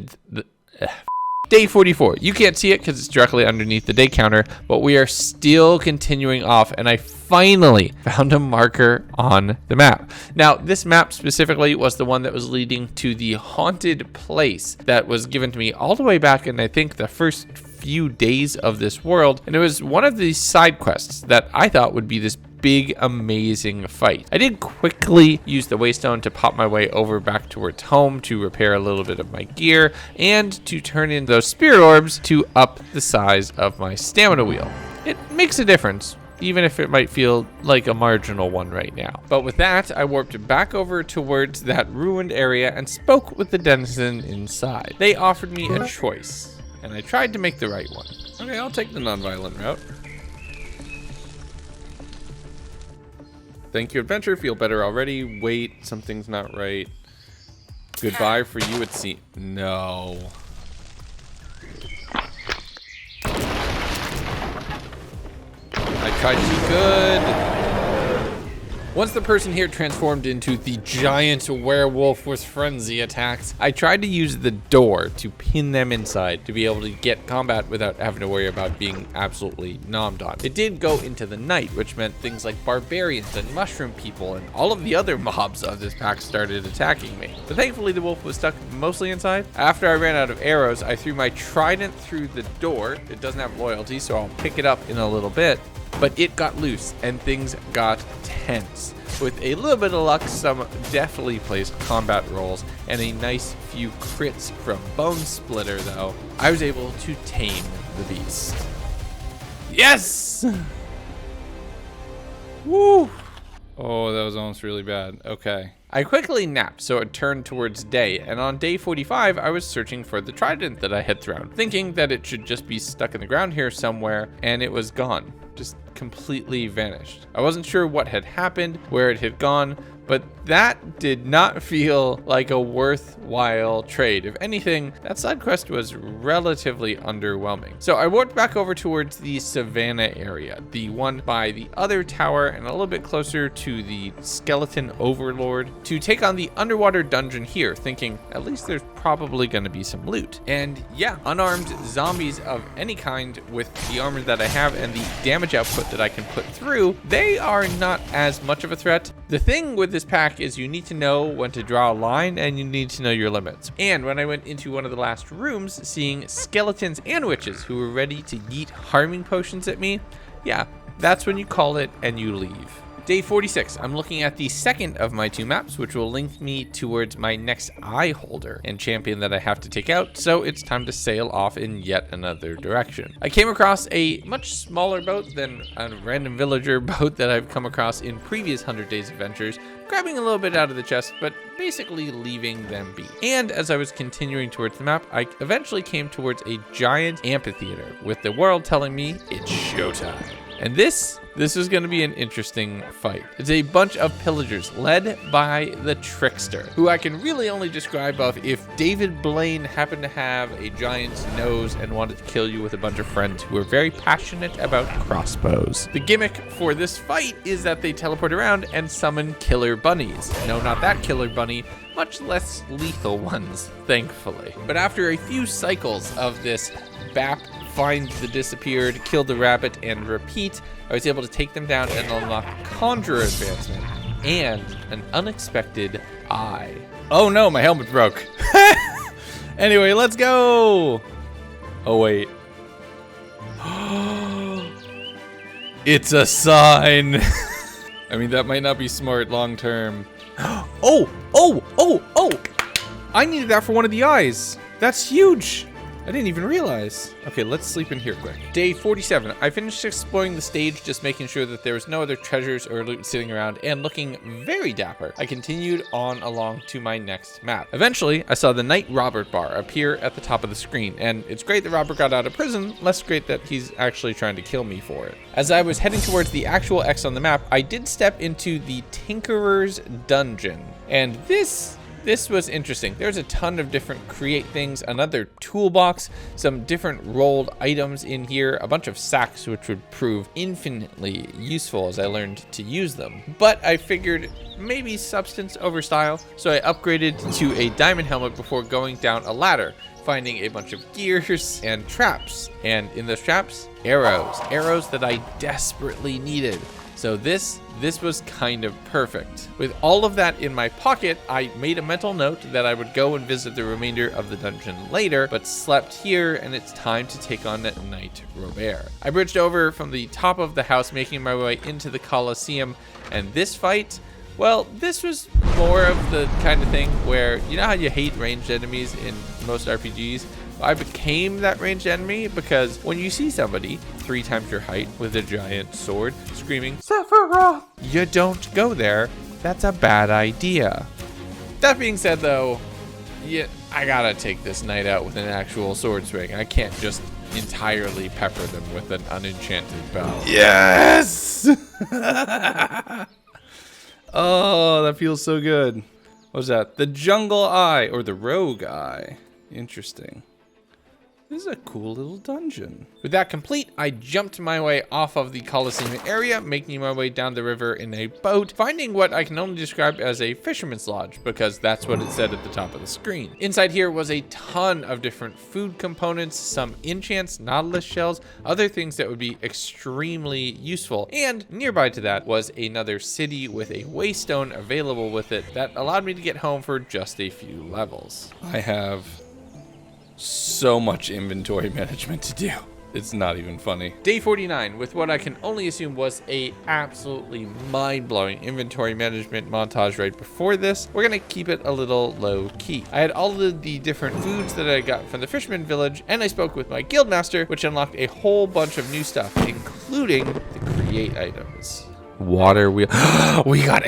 Day 44, you can't see it because it's directly underneath the day counter, but we are still continuing off, and I finally found a marker on the map. Now, this map specifically was the one that was leading to the haunted place that was given to me all the way back in, I think, the first few days of this world, and it was one of these side quests that I thought would be this big, amazing fight. I did quickly use the waystone to pop my way over back towards home to repair a little bit of my gear and to turn in those spirit orbs to up the size of my stamina wheel. It makes a difference, even if it might feel like a marginal one right now. But with that, I warped back over towards that ruined area and spoke with the denizen inside. They offered me a choice, and I tried to make the right one. Okay, I'll take the non-violent route. Thank you, adventure. Feel better already. Wait, something's not right. Goodbye for you at sea. No. I tried to be good. Once the person here transformed into the giant werewolf with frenzy attacks, I tried to use the door to pin them inside to be able to get combat without having to worry about being absolutely nommed on. It did go into the night, which meant things like barbarians and mushroom people and all of the other mobs of this pack started attacking me. But thankfully the wolf was stuck mostly inside. After I ran out of arrows, I threw my trident through the door. It doesn't have loyalty, so I'll pick it up in a little bit. But it got loose and things got tense. With a little bit of luck, some definitely placed combat rolls and a nice few crits from Bone Splitter though, I was able to tame the beast. Yes! Woo! Oh, that was almost really bad. Okay. I quickly napped, so it turned towards day, and on day 45, I was searching for the trident that I had thrown, thinking that it should just be stuck in the ground here somewhere, and it was gone. Just completely vanished. I wasn't sure what had happened, where it had gone, but that did not feel like a worthwhile trade. If anything, that side quest was relatively underwhelming. So I walked back over towards the Savannah area, the one by the other tower and a little bit closer to the skeleton overlord, to take on the underwater dungeon here, thinking at least there's probably going to be some loot. And yeah, unarmed zombies of any kind with the armor that I have and the damage output that I can put through, they are not as much of a threat. The thing with this pack is you need to know when to draw a line and you need to know your limits. And when I went into one of the last rooms, seeing skeletons and witches who were ready to yeet harming potions at me, yeah, that's when you call it and you leave. Day 46, I'm looking at the second of my 2 maps, which will link me towards my next eye holder and champion that I have to take out, so it's time to sail off in yet another direction. I came across a much smaller boat than a random villager boat that I've come across in previous 100 Days adventures, grabbing a little bit out of the chest, but basically leaving them be. And as I was continuing towards the map, I eventually came towards a giant amphitheater, with the world telling me it's showtime. And this is going to be an interesting fight. It's a bunch of pillagers led by the Trickster, who I can really only describe of if David Blaine happened to have a giant's nose and wanted to kill you with a bunch of friends who are very passionate about crossbows. The gimmick for this fight is that they teleport around and summon killer bunnies. No, not that killer bunny, much less lethal ones, thankfully. But after a few cycles of this BAP, find the disappeared, kill the rabbit, and repeat, I was able to take them down and unlock Conjurer advancement and an unexpected eye. Oh no, my helmet broke. Anyway, let's go. Oh wait. It's a sign. I mean, that might not be smart long term. Oh! I needed that for one of the eyes. That's huge. I didn't even realize. Okay, let's sleep in here quick. Day 47. I finished exploring the stage, just making sure that there was no other treasures or loot sitting around, and looking very dapper, I continued on along to my next map. Eventually, I saw the Night Robert bar appear at the top of the screen, and it's great that Robert got out of prison, less great that he's actually trying to kill me for it. As I was heading towards the actual X on the map, I did step into the Tinkerer's Dungeon, and this was interesting. There's a ton of different create things, another toolbox, some different rolled items in here, a bunch of sacks which would prove infinitely useful as I learned to use them. But I figured maybe substance over style, so I upgraded to a diamond helmet before going down a ladder, finding a bunch of gears and traps. And in those traps, arrows that I desperately needed. So this was kind of perfect. With all of that in my pocket, I made a mental note that I would go and visit the remainder of the dungeon later, but slept here and it's time to take on Night Robert. I bridged over from the top of the house, making my way into the Colosseum, and this fight, well, this was more of the kind of thing where, you know how you hate ranged enemies in most RPGs? I became that ranged enemy because when you see somebody 3 times your height with a giant sword screaming, Sephiroth, you don't go there. That's a bad idea. That being said though, yeah, I gotta take this knight out with an actual sword swing. I can't just entirely pepper them with an unenchanted bow. Yes! Oh, that feels so good. What's that? The jungle eye or the rogue eye. Interesting. This is a cool little dungeon. With that complete, I jumped my way off of the Colosseum area, making my way down the river in a boat, finding what I can only describe as a fisherman's lodge, because that's what it said at the top of the screen. Inside here was a ton of different food components, some enchants, nautilus shells, other things that would be extremely useful. And nearby to that was another city with a waystone available with it that allowed me to get home for just a few levels. I have so much inventory management to do. It's not even funny. Day 49, with what I can only assume was a absolutely mind-blowing inventory management montage right before this. We're gonna keep it a little low key. I had all of the different foods that I got from the fisherman village, and I spoke with my guild master, which unlocked a whole bunch of new stuff, including the create items. Water wheel. we got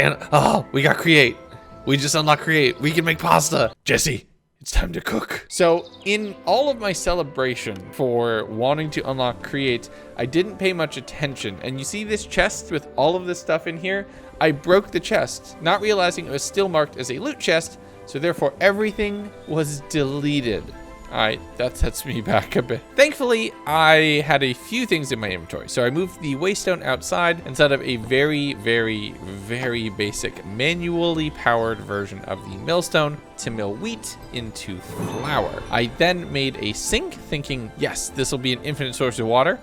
create. We just unlocked create. We can make pasta. Jesse, it's time to cook. So in all of my celebration for wanting to unlock create, I didn't pay much attention. And you see this chest with all of this stuff in here? I broke the chest, not realizing it was still marked as a loot chest. So therefore everything was deleted. All right, that sets me back a bit. Thankfully, I had a few things in my inventory. So I moved the waystone outside and set up a very, very, very basic manually powered version of the millstone to mill wheat into flour. I then made a sink thinking, yes, this will be an infinite source of water.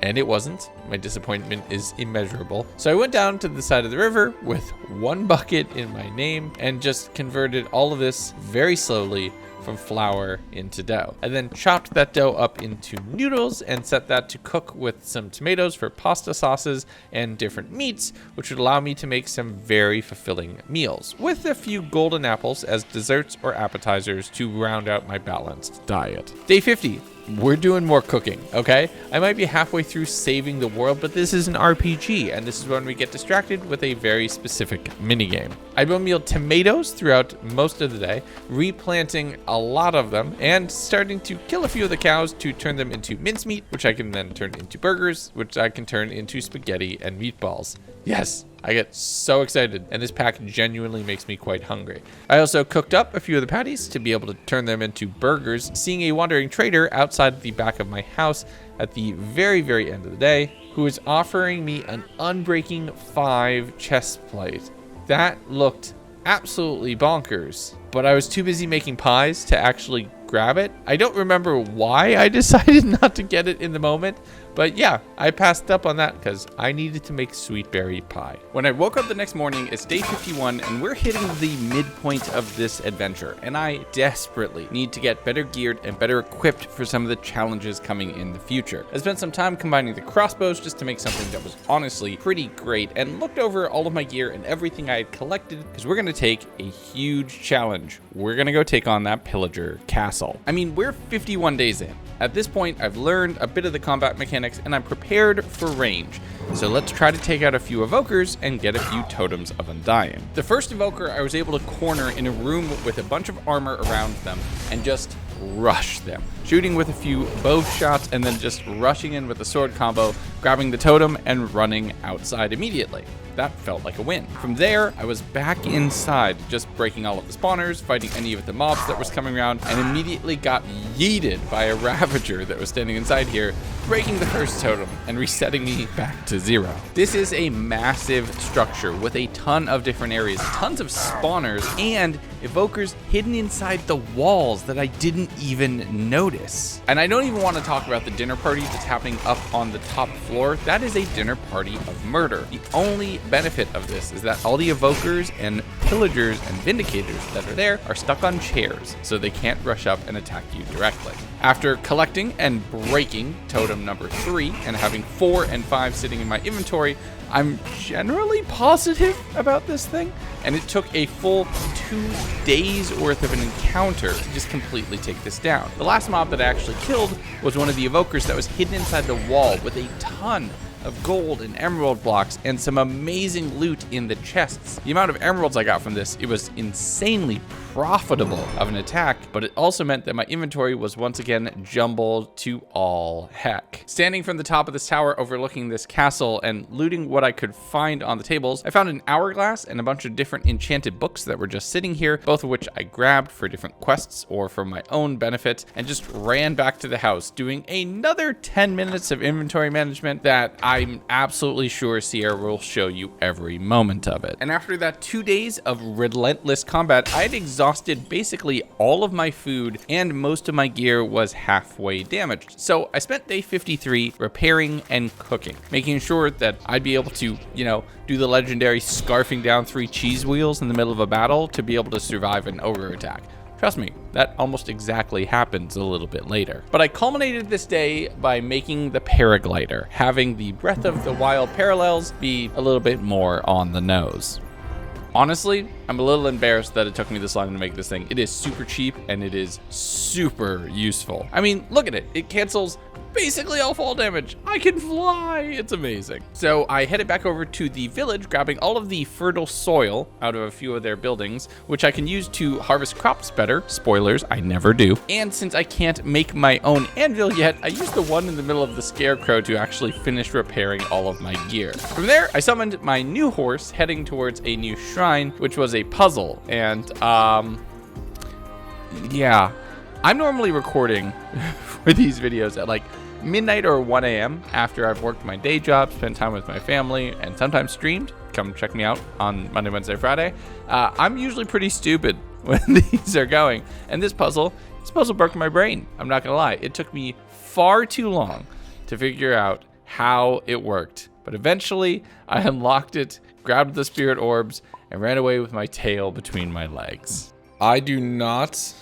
And it wasn't. My disappointment is immeasurable. So I went down to the side of the river with one bucket in my name and just converted all of this very slowly from flour into dough. I then chopped that dough up into noodles and set that to cook with some tomatoes for pasta sauces and different meats, which would allow me to make some very fulfilling meals with a few golden apples as desserts or appetizers to round out my balanced diet. Day 50. We're doing more cooking, okay? I might be halfway through saving the world, but this is an RPG, and this is when we get distracted with a very specific minigame. I bone-mealed tomatoes throughout most of the day, replanting a lot of them, and starting to kill a few of the cows to turn them into mincemeat, which I can then turn into burgers, which I can turn into spaghetti and meatballs. Yes, I get so excited, and this pack genuinely makes me quite hungry. I also cooked up a few of the patties to be able to turn them into burgers, seeing a wandering trader outside the back of my house at the very, very end of the day, who was offering me an Unbreaking 5 chest plate. That looked absolutely bonkers, but I was too busy making pies to actually grab it. I don't remember why I decided not to get it in the moment, but yeah, I passed up on that because I needed to make sweet berry pie. When I woke up the next morning, it's day 51, and we're hitting the midpoint of this adventure, and I desperately need to get better geared and better equipped for some of the challenges coming in the future. I spent some time combining the crossbows just to make something that was honestly pretty great, and looked over all of my gear and everything I had collected, because we're going to take a huge challenge. We're going to go take on that pillager castle. I mean, we're 51 days in. At this point, I've learned a bit of the combat mechanics, and I'm prepared for range. So let's try to take out a few evokers and get a few totems of undying. The first evoker I was able to corner in a room with a bunch of armor around them and just rush them, shooting with a few bow shots and then just rushing in with a sword combo, grabbing the totem and running outside immediately. That felt like a win. From there, I was back inside, just breaking all of the spawners, fighting any of the mobs that was coming around, and immediately got yeeted by a Ravager that was standing inside here, breaking the first totem and resetting me back to 0. This is a massive structure with a ton of different areas, tons of spawners, and evokers hidden inside the walls that I didn't even notice. And I don't even want to talk about the dinner party that's happening up on the top floor. That is a dinner party of murder. The only benefit of this is that all the evokers and pillagers and vindicators that are there are stuck on chairs, so they can't rush up and attack you directly. After collecting and breaking totem number 3 and having 4 and 5 sitting in my inventory, I'm generally positive about this thing, and it took a full 2 days worth of an encounter to just completely take this down. The last mob that I actually killed was one of the evokers that was hidden inside the wall with a ton of gold and emerald blocks and some amazing loot in the chests. The amount of emeralds I got from this, it was insanely profitable of an attack, but it also meant that my inventory was once again jumbled to all heck. Standing from the top of this tower overlooking this castle and looting what I could find on the tables, I found an hourglass and a bunch of different enchanted books that were just sitting here, both of which I grabbed for different quests or for my own benefit, and just ran back to the house, doing another 10 minutes of inventory management that I'm absolutely sure Seer will show you every moment of it. And after that 2 days of relentless combat, I had exhausted basically all of my food and most of my gear was halfway damaged. So I spent day 53 repairing and cooking, making sure that I'd be able to, do the legendary scarfing down 3 cheese wheels in the middle of a battle to be able to survive an ogre attack. Trust me, that almost exactly happens a little bit later. But I culminated this day by making the paraglider, having the Breath of the Wild parallels be a little bit more on the nose. Honestly, I'm a little embarrassed that it took me this long to make this thing. It is super cheap and it is super useful. I mean, look at it. It cancels basically all fall damage. I can fly. It's amazing. So I headed back over to the village, grabbing all of the fertile soil out of a few of their buildings, which I can use to harvest crops better. Spoilers, I never do. And since I can't make my own anvil yet, I used the one in the middle of the scarecrow to actually finish repairing all of my gear. From there, I summoned my new horse, heading towards a new shrine, which was a puzzle. And, yeah, I'm normally recording for these videos at like midnight or 1 a.m. after I've worked my day job, spent time with my family, and sometimes streamed. Come check me out on Monday, Wednesday, Friday. I'm usually pretty stupid when these are going. And this puzzle broke my brain. I'm not gonna lie. It took me far too long to figure out how it worked. But eventually I unlocked it, grabbed the spirit orbs, and ran away with my tail between my legs. I do not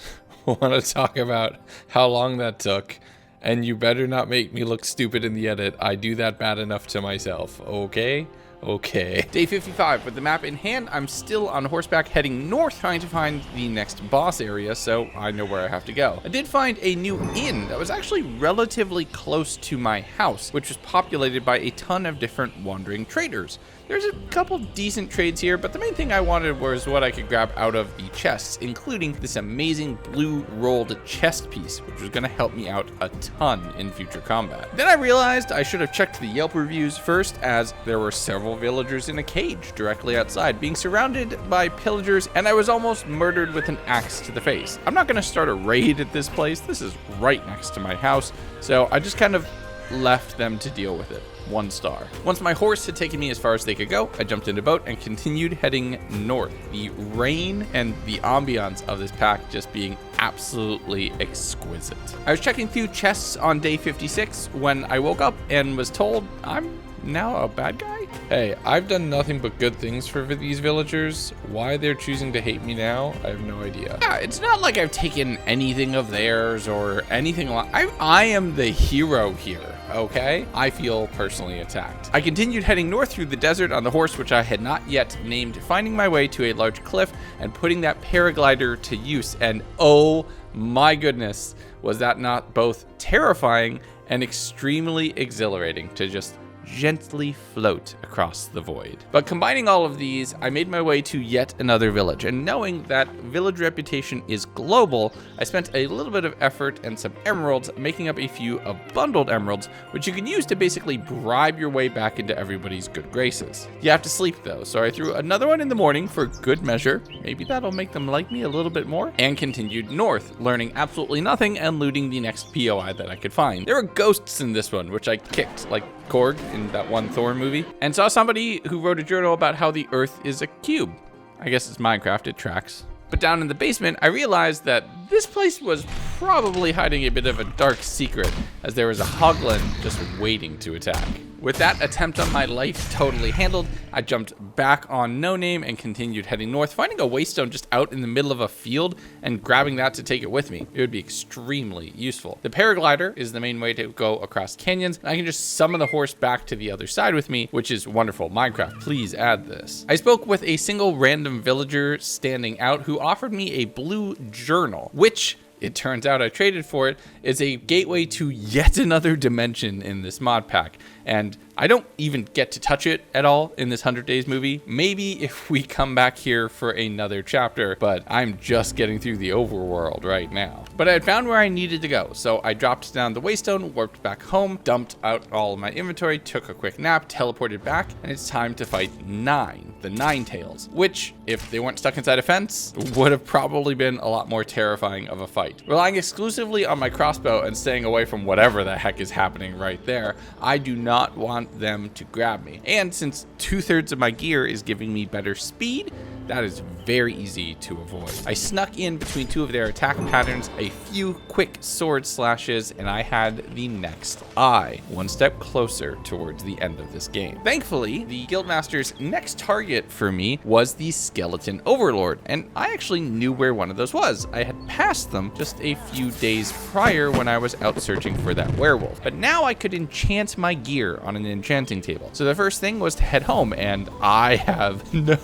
want to talk about how long that took. And you better not make me look stupid in the edit. I do that bad enough to myself, okay? Okay. Day 55, with the map in hand, I'm still on horseback heading north trying to find the next boss area, so I know where I have to go. I did find a new inn that was actually relatively close to my house, which was populated by a ton of different wandering traders. There's a couple decent trades here, but the main thing I wanted was what I could grab out of the chests, including this amazing blue rolled chest piece, which was going to help me out a ton in future combat. Then I realized I should have checked the Yelp reviews first, as there were several villagers in a cage directly outside, being surrounded by pillagers, and I was almost murdered with an axe to the face. I'm not going to start a raid at this place. This is right next to my house, so I just kind of left them to deal with it. 1 star. Once my horse had taken me as far as they could go, I jumped into a boat and continued heading north. The rain and the ambiance of this pack just being absolutely exquisite. I was checking through chests on day 56 when I woke up and was told I'm now a bad guy? Hey, I've done nothing but good things for these villagers. Why they're choosing to hate me now, I have no idea. Yeah, it's not like I've taken anything of theirs or anything like I am the hero here, okay? I feel personally attacked. I continued heading north through the desert on the horse, which I had not yet named, finding my way to a large cliff and putting that paraglider to use. And oh my goodness, was that not both terrifying and extremely exhilarating to just gently float across the void. But combining all of these, I made my way to yet another village, and knowing that village reputation is global, I spent a little bit of effort and some emeralds making up a few of bundled emeralds, which you can use to basically bribe your way back into everybody's good graces. You have to sleep though, so I threw another one in the morning for good measure, maybe that'll make them like me a little bit more, and continued north, learning absolutely nothing and looting the next POI that I could find. There were ghosts in this one, which I kicked like Korg in that one Thor movie, and saw somebody who wrote a journal about how the Earth is a cube. I guess it's Minecraft, it tracks. But down in the basement, I realized that this place was probably hiding a bit of a dark secret, as there was a hoglin just waiting to attack. With that attempt on my life totally handled, I jumped back on No Name and continued heading north, finding a waystone just out in the middle of a field and grabbing that to take it with me. It would be extremely useful. The paraglider is the main way to go across canyons, and I can just summon the horse back to the other side with me, which is wonderful. Minecraft, please add this. I spoke with a single random villager standing out who offered me a blue journal, which it turns out I traded for it, is a gateway to yet another dimension in this mod pack. And I don't even get to touch it at all in this 100 Days movie. Maybe if we come back here for another chapter, but I'm just getting through the overworld right now. But I had found where I needed to go, so I dropped down the waystone, warped back home, dumped out all of my inventory, took a quick nap, teleported back, and it's time to fight the Nine Tails, which, if they weren't stuck inside a fence, would have probably been a lot more terrifying of a fight. Relying exclusively on my crossbow and staying away from whatever the heck is happening right there, I do not want them to grab me. And since 2/3 of my gear is giving me better speed, that is very easy to avoid. I snuck in between two of their attack patterns, a few quick sword slashes, and I had the next eye, one step closer towards the end of this game. Thankfully, the Guildmaster's next target for me was the Skeleton Overlord, and I actually knew where one of those was. I had passed them just a few days prior when I was out searching for that werewolf, but now I could enchant my gear on an enchanting table. So the first thing was to head home, and I have no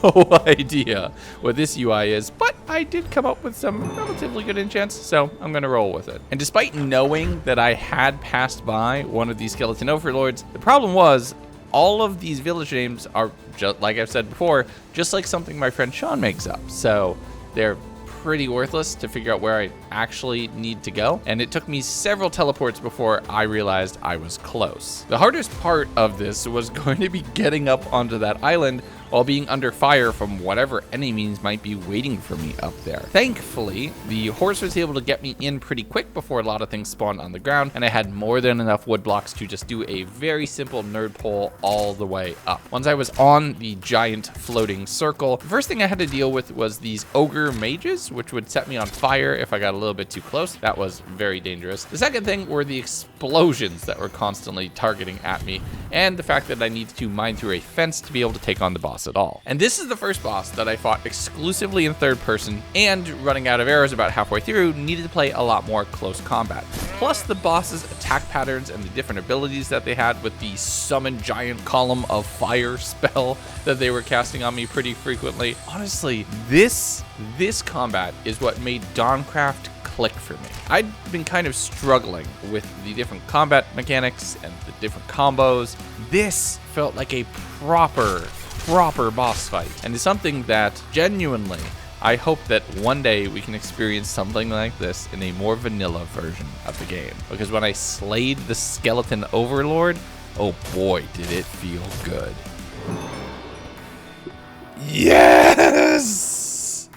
idea what this UI is, but I did come up with some relatively good enchants, so I'm gonna roll with it. And despite knowing that I had passed by one of these Skeleton Overlords, the problem was all of these village names are, just like I've said before, just like something my friend Sean makes up. So they're pretty worthless to figure out where I actually need to go, and it took me several teleports before I realized I was close. The hardest part of this was going to be getting up onto that island while being under fire from whatever enemies might be waiting for me up there. Thankfully, the horse was able to get me in pretty quick before a lot of things spawned on the ground, and I had more than enough wood blocks to just do a very simple nerd pole all the way up. Once I was on the giant floating circle, the first thing I had to deal with was these ogre mages, which would set me on fire if I got a little bit too close. That was very dangerous. The second thing were the explosions that were constantly targeting at me, and the fact that I needed to mine through a fence to be able to take on the boss at all. And this is the first boss that I fought exclusively in third person, and running out of arrows about halfway through, needed to play a lot more close combat. Plus the boss's attack patterns and the different abilities that they had with the summon giant column of fire spell that they were casting on me pretty frequently. Honestly, this combat is what made Dawncraft click for me. I'd been kind of struggling with the different combat mechanics and the different combos. This felt like a proper boss fight, and is something that genuinely I hope that one day we can experience something like this in a more vanilla version of the game. Because when I slayed the Skeleton Overlord, oh boy, did it feel good. Yes!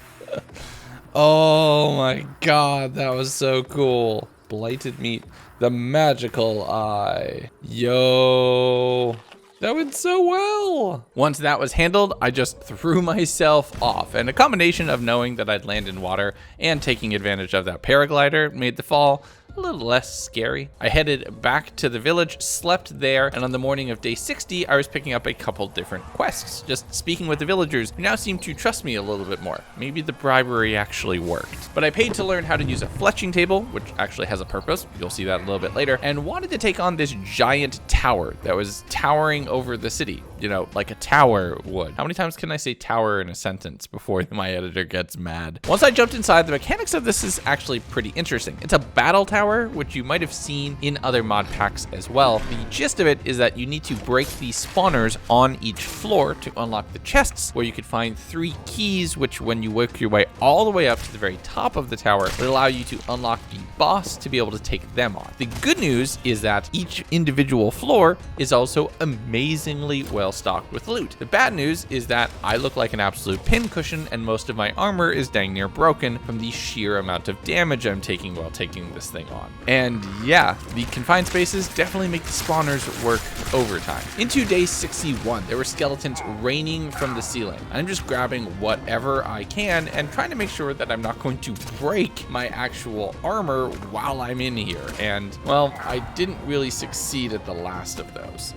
Oh my god, that was so cool. Blighted meat, the magical eye. Yo. That went so well. Once that was handled, I just threw myself off, and a combination of knowing that I'd land in water and taking advantage of that paraglider made the fall a little less scary. I headed back to the village, slept there, and on the morning of day 60, I was picking up a couple different quests, just speaking with the villagers who now seem to trust me a little bit more. Maybe the bribery actually worked. But I paid to learn how to use a fletching table, which actually has a purpose. You'll see that a little bit later, and wanted to take on this giant tower that was towering over the city, you know, like a tower would. How many times can I say tower in a sentence before my editor gets mad? Once I jumped inside, the mechanics of this is actually pretty interesting. It's a battle tower, which you might have seen in other mod packs as well. The gist of it is that you need to break the spawners on each floor to unlock the chests, where you could find 3 keys, which when you work your way all the way up to the very top of the tower, would allow you to unlock the boss to be able to take them on. The good news is that each individual floor is also amazingly well stocked with loot. The bad news is that I look like an absolute pincushion, and most of my armor is dang near broken from the sheer amount of damage I'm taking while taking this thing on. And yeah, the confined spaces definitely make the spawners work overtime. Into day 61, there were skeletons raining from the ceiling. I'm just grabbing whatever I can and trying to make sure that I'm not going to break my actual armor while I'm in here. And well, I didn't really succeed at the last of those.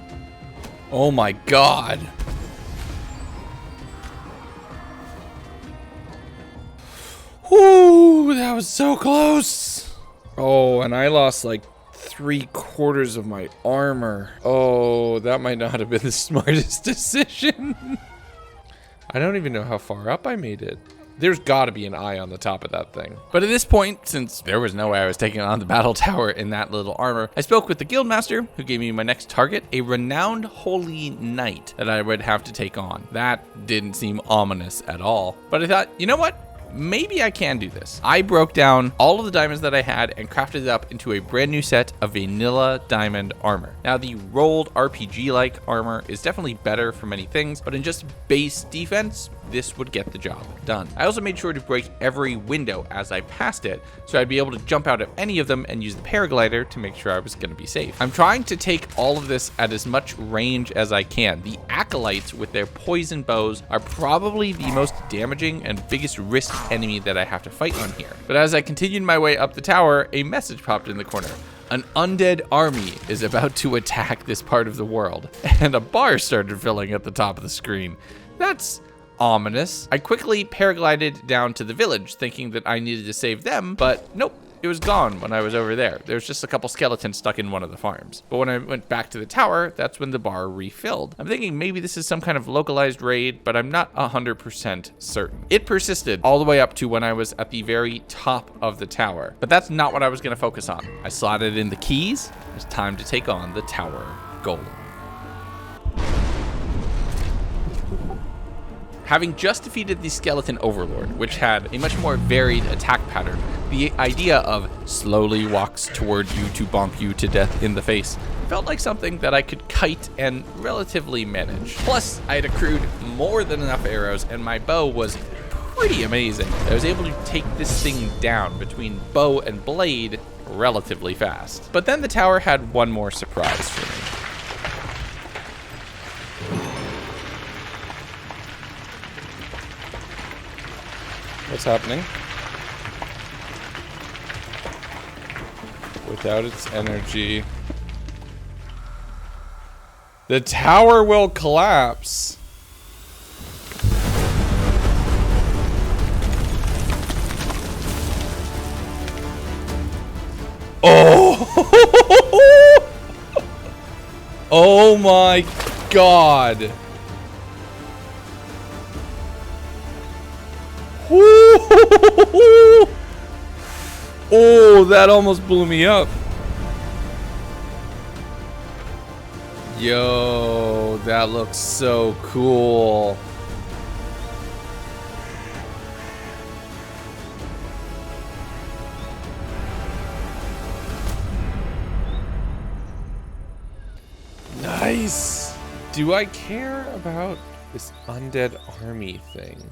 Oh my god. Whoo, that was so close. Oh, and I lost like 3/4 of my armor. Oh, that might not have been the smartest decision. I don't even know how far up I made it. There's gotta be an eye on the top of that thing. But at this point, since there was no way I was taking on the battle tower in that little armor, I spoke with the guildmaster, who gave me my next target, a renowned holy knight that I would have to take on. That didn't seem ominous at all. But I thought, you know what? Maybe I can do this. I broke down all of the diamonds that I had and crafted it up into a brand new set of vanilla diamond armor. Now, the rolled RPG-like armor is definitely better for many things, but in just base defense, this would get the job done. I also made sure to break every window as I passed it, so I'd be able to jump out of any of them and use the paraglider to make sure I was gonna be safe. I'm trying to take all of this at as much range as I can. The acolytes with their poison bows are probably the most damaging and biggest risk enemy that I have to fight on here. But as I continued my way up the tower, a message popped in the corner. An undead army is about to attack this part of the world, and a bar started filling at the top of the screen. That's ominous. I quickly paraglided down to the village, thinking that I needed to save them, but nope. It was gone when I was over there. There was just a couple skeletons stuck in one of the farms. But when I went back to the tower, that's when the bar refilled. I'm thinking maybe this is some kind of localized raid, but I'm not 100% certain. It persisted all the way up to when I was at the very top of the tower. But that's not what I was gonna focus on. I slotted in the keys. It was time to take on the tower golem. Having just defeated the skeleton overlord, which had a much more varied attack pattern, the idea of slowly walks toward you to bonk you to death in the face felt like something that I could kite and relatively manage. Plus, I had accrued more than enough arrows, and my bow was pretty amazing. I was able to take this thing down between bow and blade relatively fast. But then the tower had one more surprise for me. What's happening? Without its energy, the tower will collapse. Oh! Oh my God. Oh, that almost blew me up. Yo, that looks so cool. Nice. Do I care about this undead army thing?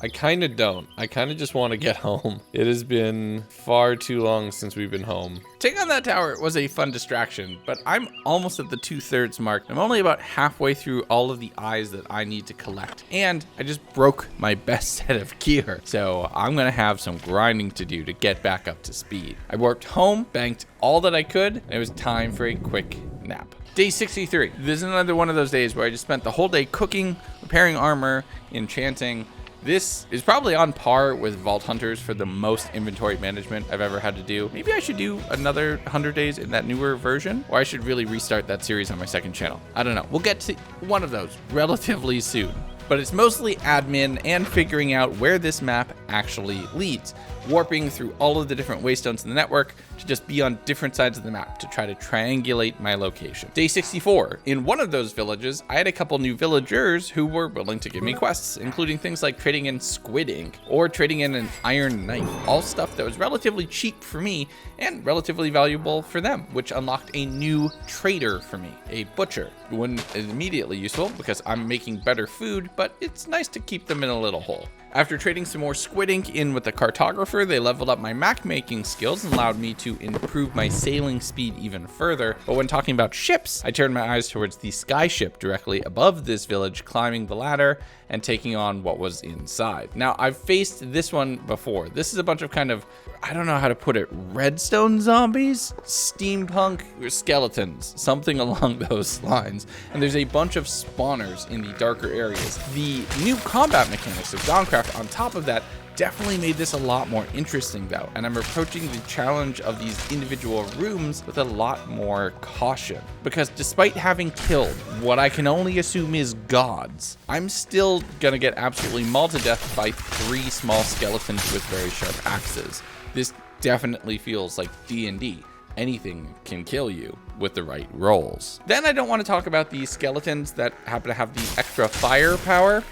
I kind of don't. I kind of just want to get home. It has been far too long since we've been home. Taking on that tower was a fun distraction, but I'm almost at the 2/3 mark. I'm only about halfway through all of the eyes that I need to collect. And I just broke my best set of gear. So I'm going to have some grinding to do to get back up to speed. I warped home, banked all that I could, and it was time for a quick nap. Day 63. This is another one of those days where I just spent the whole day cooking, repairing armor, enchanting. This is probably on par with Vault Hunters for the most inventory management I've ever had to do. Maybe I should do another 100 days in that newer version, or I should really restart that series on my second channel. I don't know. We'll get to one of those relatively soon. But it's mostly admin and figuring out where this map actually leads, warping through all of the different waystones in the network to just be on different sides of the map to try to triangulate my location. Day 64. In one of those villages, I had a couple new villagers who were willing to give me quests, including things like trading in squid ink or trading in an iron knife, all stuff that was relatively cheap for me and relatively valuable for them, which unlocked a new trader for me, a butcher. It wasn't immediately useful because I'm making better food, but it's nice to keep them in a little hole. After trading some more squid ink in with the cartographer, they leveled up my map making skills and allowed me to improve my sailing speed even further. But when talking about ships, I turned my eyes towards the sky ship directly above this village, climbing the ladder and taking on what was inside. Now, I've faced this one before. This is a bunch of kind of, I don't know how to put it, redstone zombies? Steampunk skeletons, something along those lines. And there's a bunch of spawners in the darker areas. The new combat mechanics of Dawnkraft on top of that definitely made this a lot more interesting though, and I'm approaching the challenge of these individual rooms with a lot more caution. Because despite having killed what I can only assume is gods, I'm still gonna get absolutely mauled to death by 3 small skeletons with very sharp axes. This definitely feels like D&D. Anything can kill you with the right rolls. Then I don't want to talk about these skeletons that happen to have the extra firepower.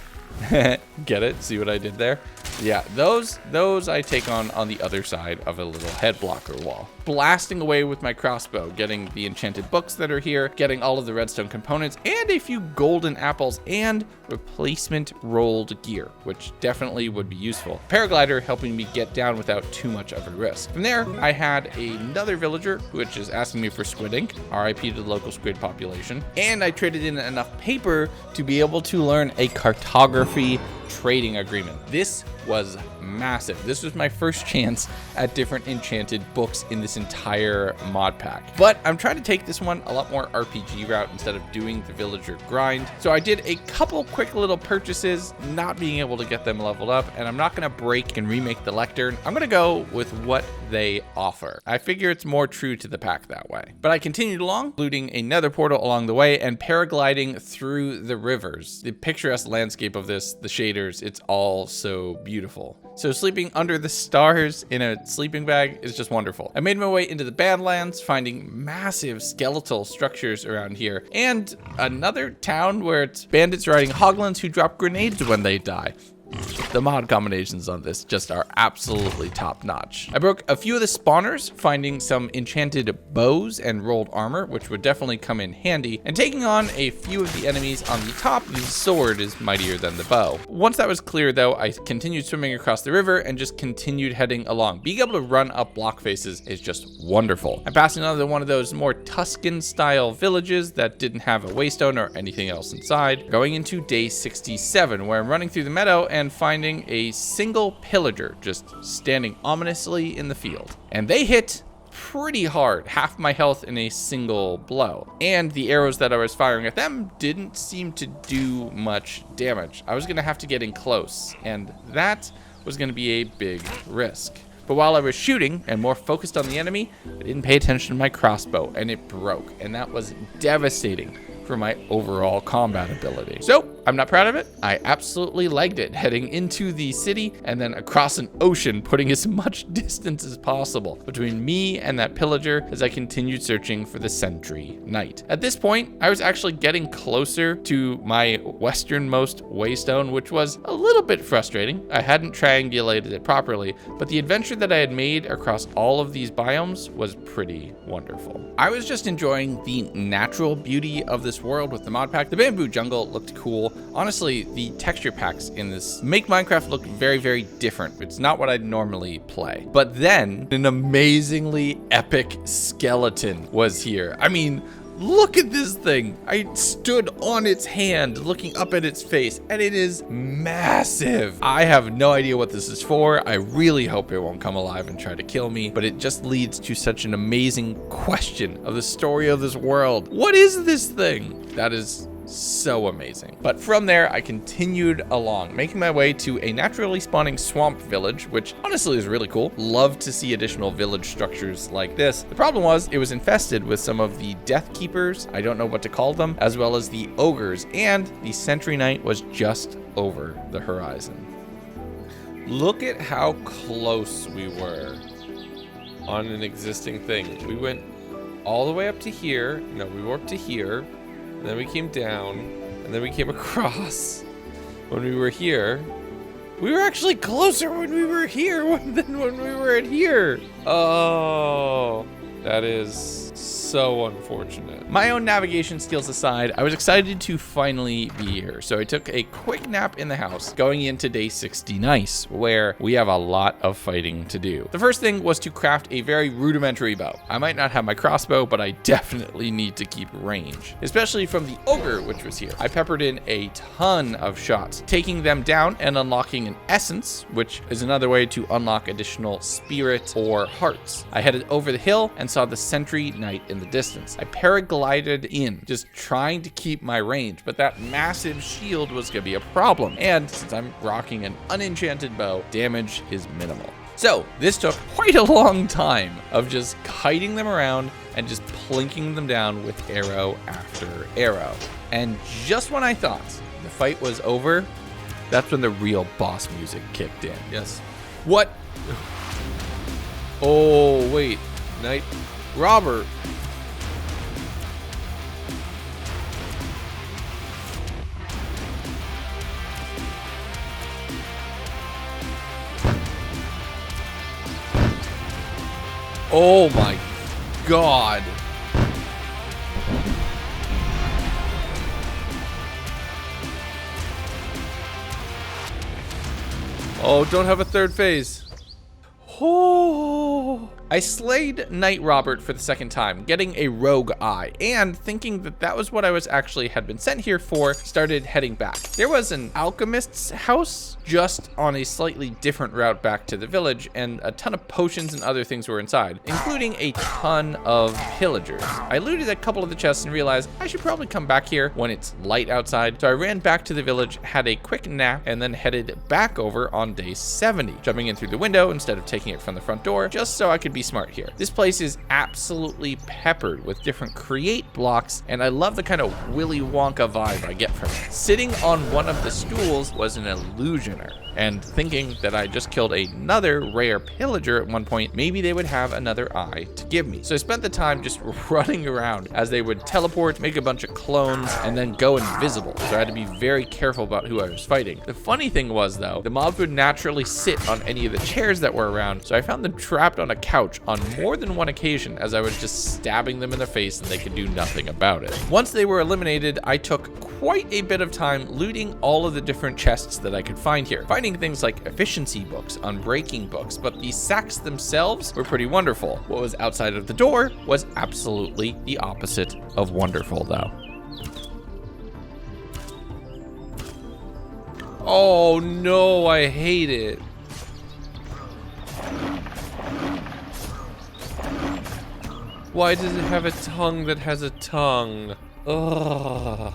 Get it? See what I did there? Yeah, those I take on the other side of a little head blocker wall. Blasting away with my crossbow, getting the enchanted books that are here, getting all of the redstone components, and a few golden apples, and replacement rolled gear, which definitely would be useful. Paraglider helping me get down without too much of a risk. From there, I had another villager, which is asking me for squid ink, RIP to the local squid population, and I traded in enough paper to be able to learn a cartography trading agreement. This was massive. This was my first chance at different enchanted books in this entire mod pack. But I'm trying to take this one a lot more RPG route instead of doing the villager grind. So I did a couple quick little purchases, not being able to get them leveled up, and I'm not gonna break and remake the lectern. I'm gonna go with what they offer. I figure it's more true to the pack that way. But I continued along, looting a nether portal along the way and paragliding through the rivers. The picturesque landscape of this, the shaders, it's all so beautiful. So sleeping under the stars in a sleeping bag is just wonderful. I made my way into the Badlands, finding massive skeletal structures around here, and another town where it's bandits riding hoglins who drop grenades when they die. The mod combinations on this just are absolutely top notch. I broke a few of the spawners, finding some enchanted bows and rolled armor, which would definitely come in handy, and taking on a few of the enemies on the top. The sword is mightier than the bow. Once that was clear though, I continued swimming across the river and just continued heading along. Being able to run up block faces is just wonderful. I'm passing another one of those more Tuscan style villages that didn't have a waystone or anything else inside. Going into day 67, where I'm running through the meadow and finding a single pillager just standing ominously in the field. And they hit pretty hard, half my health in a single blow. And the arrows that I was firing at them didn't seem to do much damage. I was gonna have to get in close, and that was gonna be a big risk. But while I was shooting and more focused on the enemy, I didn't pay attention to my crossbow, and it broke, and that was devastating for my overall combat ability. So I'm not proud of it. I absolutely legged it, heading into the city and then across an ocean, putting as much distance as possible between me and that pillager as I continued searching for the sentry knight. At this point, I was actually getting closer to my westernmost waystone, which was a little bit frustrating. I hadn't triangulated it properly, but the adventure that I had made across all of these biomes was pretty wonderful. I was just enjoying the natural beauty of this world with the mod pack. The bamboo jungle looked cool. Honestly, the texture packs in this make Minecraft look very, very different. It's not what I'd normally play. But then an amazingly epic skeleton was here. I mean, look at this thing. I stood on its hand looking up at its face, and it is massive. I have no idea what this is for. I really hope it won't come alive and try to kill me, but it just leads to such an amazing question of the story of this world. What is this thing? That is so amazing. But from there, I continued along, making my way to a naturally spawning swamp village, which honestly is really cool. Love to see additional village structures like this. The problem was it was infested with some of the death keepers, I don't know what to call them, as well as the ogres, and the sentry knight was just over the horizon. Look at how close we were on an existing thing. We went all the way up to here. No, we were up to here. And then we came down, and then we came across. When we were here, we were actually closer when we were here than when we were at here. Oh, that is so unfortunate. My own navigation skills aside, I was excited to finally be here. So I took a quick nap in the house going into day 60 nice, where we have a lot of fighting to do. The first thing was to craft a very rudimentary bow. I might not have my crossbow, but I definitely need to keep range, especially from the ogre, which was here. I peppered in a ton of shots, taking them down and unlocking an essence, which is another way to unlock additional spirit or hearts. I headed over the hill and saw the sentry night in the distance. I paraglided in, just trying to keep my range, but that massive shield was gonna be a problem. And since I'm rocking an unenchanted bow, damage is minimal. So this took quite a long time of just kiting them around and just plinking them down with arrow after arrow. And just when I thought the fight was over, that's when the real boss music kicked in. Yes. What? Oh, wait. Knight Robert. Oh my God. Oh, don't have a third phase. Oh. I slayed Knight Robert for the second time, getting a rogue eye, and thinking that that was what I was actually had been sent here for, started heading back. There was an alchemist's house just on a slightly different route back to the village, and a ton of potions and other things were inside, including a ton of pillagers. I looted a couple of the chests and realized I should probably come back here when it's light outside, so I ran back to the village, had a quick nap, and then headed back over on day 70, jumping in through the window instead of taking it from the front door, just so I could be smart here. This place is absolutely peppered with different create blocks, and I love the kind of Willy Wonka vibe I get from it. Sitting on one of the stools was an illusioner, and thinking that I just killed another rare pillager at one point, maybe they would have another eye to give me. So I spent the time just running around as they would teleport, make a bunch of clones, and then go invisible. So I had to be very careful about who I was fighting. The funny thing was, though, the mobs would naturally sit on any of the chairs that were around, so I found them trapped on a couch on more than one occasion as I was just stabbing them in the face and they could do nothing about it. Once they were eliminated, I took quite a bit of time looting all of the different chests that I could find here, finding things like efficiency books, unbreaking books, but the sacks themselves were pretty wonderful. What was outside of the door was absolutely the opposite of wonderful, though. Oh no, I hate it. Why does it have a tongue that has a tongue? Ugh.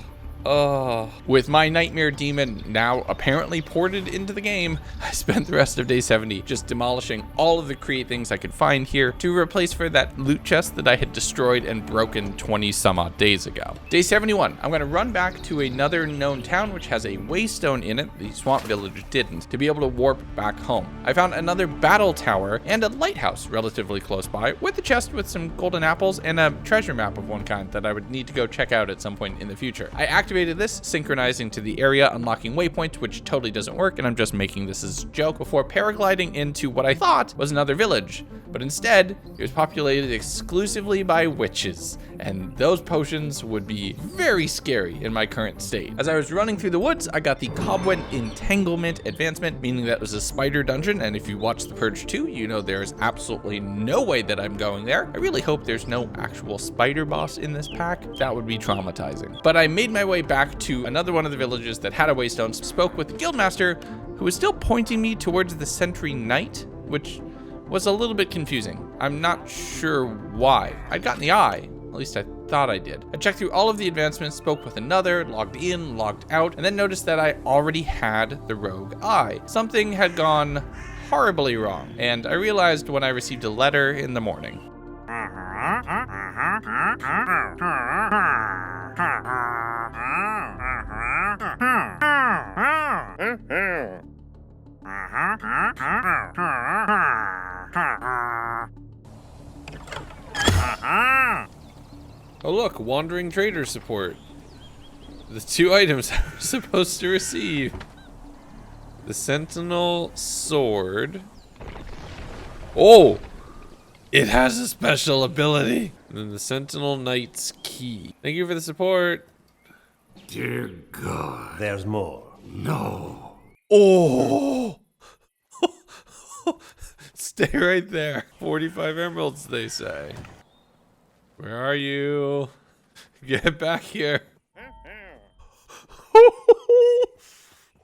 With my nightmare demon now apparently ported into the game, I spent the rest of day 70 just demolishing all of the create things I could find here to replace for that loot chest that I had destroyed and broken 20 some odd days ago. Day 71, I'm going to run back to another known town which has a waystone in it, the swamp village didn't, to be able to warp back home. I found another battle tower and a lighthouse relatively close by with a chest with some golden apples and a treasure map of one kind that I would need to go check out at some point in the future. I activated this, synchronizing to the area, unlocking waypoints, which totally doesn't work, and I'm just making this as a joke, before paragliding into what I thought was another village. But instead, it was populated exclusively by witches, and those potions would be very scary in my current state. As I was running through the woods, I got the Cobweb Entanglement advancement, meaning that it was a spider dungeon, and if you watch The Purge 2, you know there's absolutely no way that I'm going there. I really hope there's no actual spider boss in this pack. That would be traumatizing. But I made my way back to another one of the villages that had a waystone, spoke with the guildmaster, who was still pointing me towards the sentry knight, which was a little bit confusing. I'm not sure why. I'd gotten the eye, at least I thought I did. I checked through all of the advancements, spoke with another, logged in, logged out, and then noticed that I already had the rogue eye. Something had gone horribly wrong, and I realized when I received a letter in the morning. Oh look, wandering trader support. The two items I was supposed to receive. The sentinel sword. Oh! It has a special ability. And then the sentinel knight's key. Thank you for the support. Dear God. There's more. No. Oh! Stay right there. 45 emeralds, they say. Where are you? Get back here.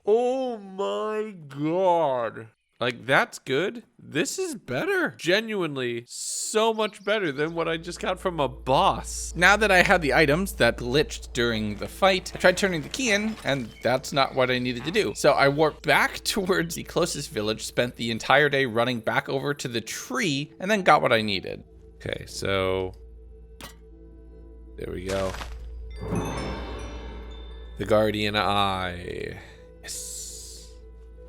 Oh my God. Like, that's good. This is better. Genuinely so much better than what I just got from a boss. Now that I had the items that glitched during the fight, I tried turning the key in, and that's not what I needed to do. So I warped back towards the closest village, spent the entire day running back over to the tree, and then got what I needed. Okay, so there we go. The Guardian Eye. Yes.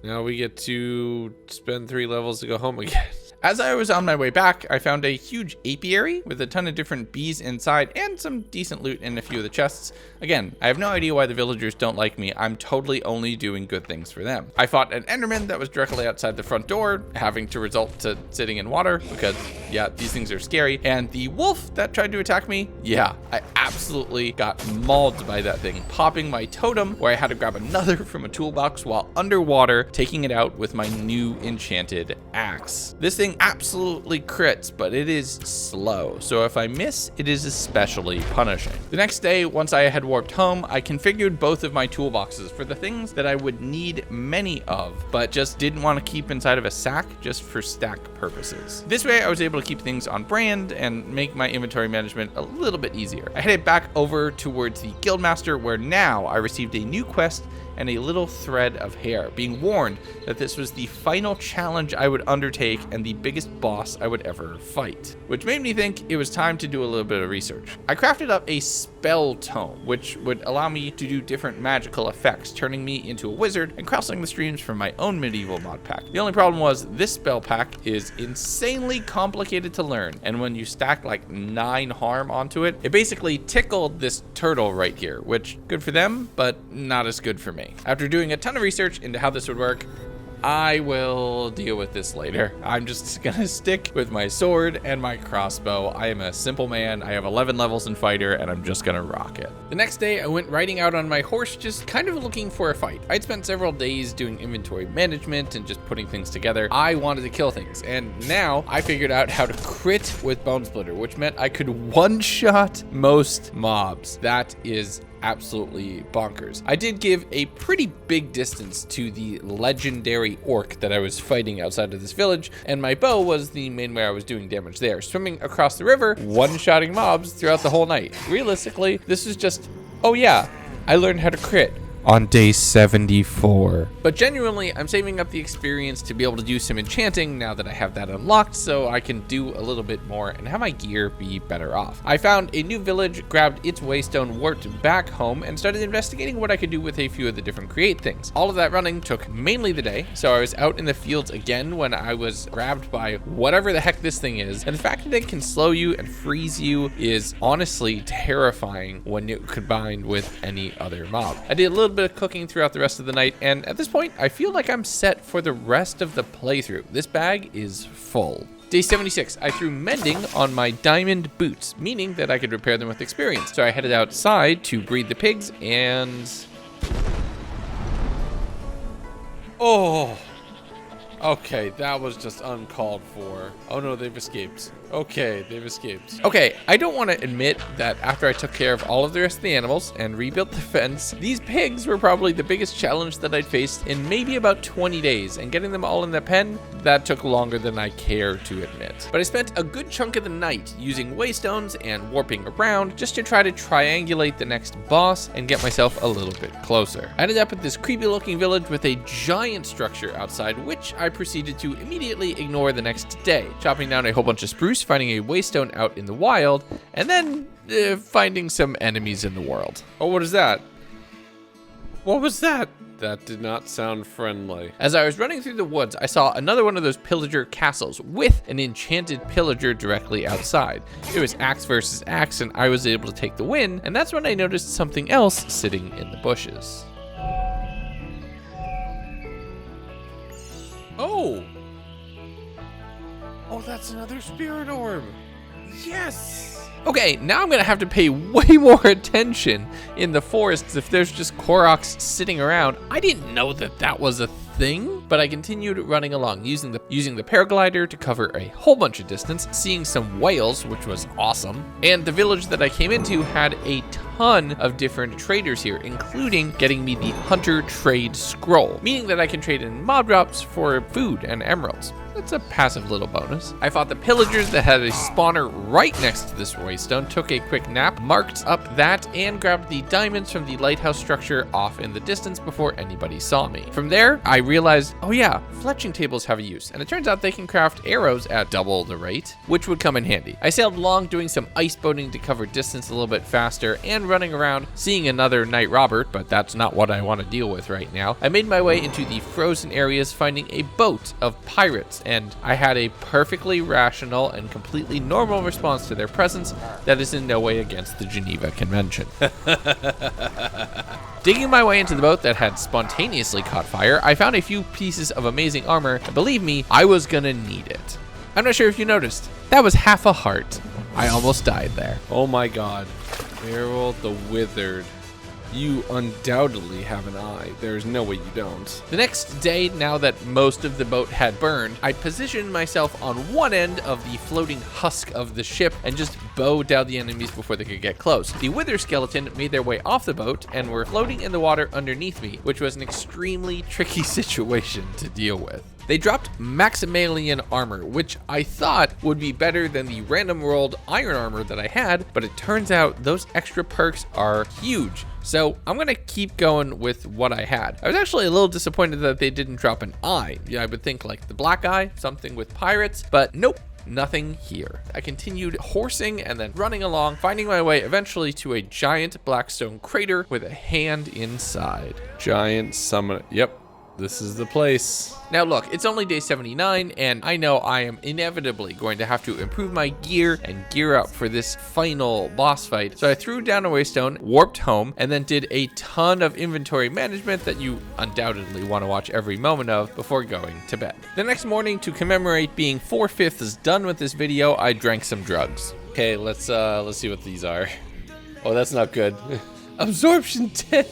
Now we get to spend 3 levels to go home again. As I was on my way back, I found a huge apiary with a ton of different bees inside and some decent loot in a few of the chests. Again, I have no idea why the villagers don't like me. I'm totally only doing good things for them. I fought an enderman that was directly outside the front door, having to result to sitting in water because, yeah, these things are scary. And the wolf that tried to attack me, yeah, I absolutely got mauled by that thing, popping my totem where I had to grab another from a toolbox while underwater, taking it out with my new enchanted axe. This thing absolutely crits, but it is slow, so if I miss, it is especially punishing. The next day, once I had warped home, I configured both of my toolboxes for the things that I would need many of, but just didn't want to keep inside of a sack just for stack purposes. This way, I was able to keep things on brand and make my inventory management a little bit easier. I headed back over towards the Guildmaster, where now I received a new quest and a little thread of hair, being warned that this was the final challenge I would undertake and the biggest boss I would ever fight, which made me think it was time to do a little bit of research. I crafted up a spell tome, which would allow me to do different magical effects, turning me into a wizard and crossing the streams from my own medieval mod pack. The only problem was this spell pack is insanely complicated to learn, and when you stack like 9 harm onto it, it basically tickled this turtle right here, which good for them, but not as good for me. After doing a ton of research into how this would work, I will deal with this later. I'm just gonna stick with my sword and my crossbow. I am a simple man. I have 11 levels in fighter, and I'm just gonna rock it. The next day, I went riding out on my horse, just kind of looking for a fight. I'd spent several days doing inventory management and just putting things together. I wanted to kill things, and now I figured out how to crit with Bone Splitter, which meant I could one-shot most mobs. That is absolutely bonkers. I did give a pretty big distance to the legendary orc that I was fighting outside of this village, and my bow was the main way I was doing damage there, swimming across the river, one-shotting mobs throughout the whole night. Realistically, this is just, oh yeah, I learned how to crit on day 74. But genuinely, I'm saving up the experience to be able to do some enchanting now that I have that unlocked, so I can do a little bit more and have my gear be better off. I found a new village, grabbed its waystone, warped back home, and started investigating what I could do with a few of the different create things. All of that running took mainly the day, so I was out in the fields again when I was grabbed by whatever the heck this thing is, and the fact that it can slow you and freeze you is honestly terrifying when you combined with any other mob. I did a little bit of cooking throughout the rest of the night, and at this point I feel like I'm set for the rest of the playthrough. This bag is full. Day 76, I threw mending on my diamond boots, meaning that I could repair them with experience. So I headed outside to breed the pigs, and oh, okay, that was just uncalled for. Oh no, they've escaped. Okay, they've escaped. Okay, I don't want to admit that after I took care of all of the rest of the animals and rebuilt the fence, these pigs were probably the biggest challenge that I'd faced in maybe about 20 days, and getting them all in the pen, that took longer than I care to admit. But I spent a good chunk of the night using waystones and warping around just to try to triangulate the next boss and get myself a little bit closer. I ended up at this creepy looking village with a giant structure outside, which I proceeded to immediately ignore the next day, chopping down a whole bunch of spruce, finding a waystone out in the wild, and then finding some enemies in the world. Oh, what is that? What was that? That did not sound friendly. As I was running through the woods, I saw another one of those pillager castles with an enchanted pillager directly outside. It was axe versus axe, and I was able to take the win, and that's when I noticed something else sitting in the bushes. Oh! Oh, that's another spirit orb. Yes! Okay, now I'm gonna have to pay way more attention in the forests if there's just Koroks sitting around. I didn't know that that was a thing, but I continued running along, using the paraglider to cover a whole bunch of distance, seeing some whales, which was awesome. And the village that I came into had a ton of different traders here, including getting me the Hunter Trade Scroll, meaning that I can trade in mob drops for food and emeralds. That's a passive little bonus. I fought the pillagers that had a spawner right next to this waystone, took a quick nap, marked up that, and grabbed the diamonds from the lighthouse structure off in the distance before anybody saw me. From there, I realized, oh yeah, fletching tables have a use, and it turns out they can craft arrows at double the rate, which would come in handy. I sailed along doing some ice boating to cover distance a little bit faster, and running around seeing another Night Robert, but that's not what I want to deal with right now. I made my way into the frozen areas, finding a boat of pirates, and I had a perfectly rational and completely normal response to their presence that is in no way against the Geneva Convention. Digging my way into the boat that had spontaneously caught fire, I found a few pieces of amazing armor, and believe me, I was gonna need it. I'm not sure if you noticed, that was half a heart. I almost died there. Oh my god. Beryl the Withered. You undoubtedly have an eye. There's no way you don't. The next day, now that most of the boat had burned, I positioned myself on one end of the floating husk of the ship and just bowed down the enemies before they could get close. The Wither skeleton made their way off the boat and were floating in the water underneath me, which was an extremely tricky situation to deal with. They dropped Maximalian armor, which I thought would be better than the random rolled iron armor that I had, but it turns out those extra perks are huge. So I'm gonna keep going with what I had. I was actually a little disappointed that they didn't drop an eye. Yeah, I would think like the black eye, something with pirates, but nope. Nothing here. I continued horsing and then running along, finding my way eventually to a giant blackstone crater with a hand inside. Giant summon. Yep. This is the place. Now look, it's only day 79, and I know I am inevitably going to have to improve my gear and gear up for this final boss fight. So I threw down a waystone, warped home, and then did a ton of inventory management that you undoubtedly want to watch every moment of before going to bed. The next morning, to commemorate being 4/5 done with this video, I drank some drugs. Okay, let's see what these are. Oh, that's not good. Absorption 10.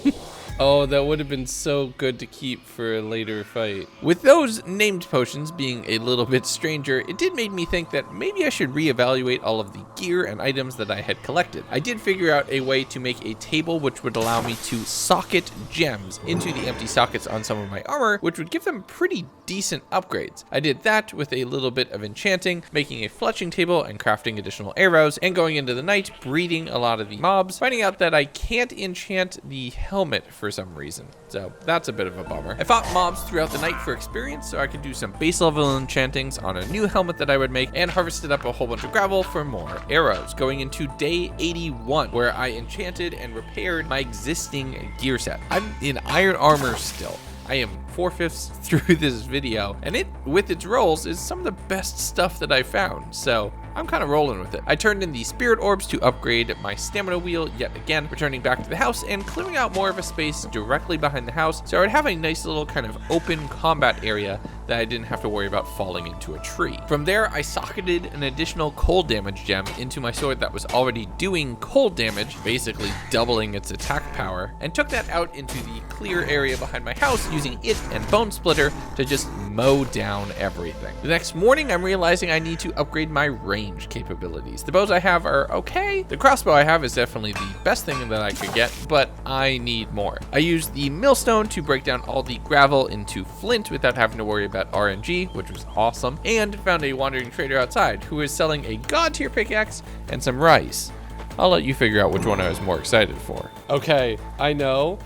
Oh, that would have been so good to keep for a later fight. With those named potions being a little bit stranger, it did make me think that maybe I should reevaluate all of the gear and items that I had collected. I did figure out a way to make a table which would allow me to socket gems into the empty sockets on some of my armor, which would give them pretty decent upgrades. I did that with a little bit of enchanting, making a fletching table and crafting additional arrows, and going into the night, breeding a lot of the mobs, finding out that I can't enchant the helmet for some reason. So that's a bit of a bummer. I fought mobs throughout the night for experience so I could do some base level enchantings on a new helmet that I would make, and harvested up a whole bunch of gravel for more arrows, going into day 81 where I enchanted and repaired my existing gear set. I'm in iron armor still. I am 4/5 through this video, and it, with its rolls, is some of the best stuff that I found, so I'm kind of rolling with it. I turned in the spirit orbs to upgrade my stamina wheel yet again, returning back to the house and clearing out more of a space directly behind the house, so I'd have a nice little kind of open combat area that I didn't have to worry about falling into a tree. From there, I socketed an additional cold damage gem into my sword that was already doing cold damage, basically doubling its attack power, and took that out into the clear area behind my house using it and Bone Splitter to just mow down everything. The next morning, I'm realizing I need to upgrade my range capabilities. The bows I have are okay. The crossbow I have is definitely the best thing that I could get, but I need more. I used the millstone to break down all the gravel into flint without having to worry about RNG, which was awesome, and found a wandering trader outside who is selling a god tier pickaxe and some rice. I'll let you figure out which one I was more excited for. Okay, I know.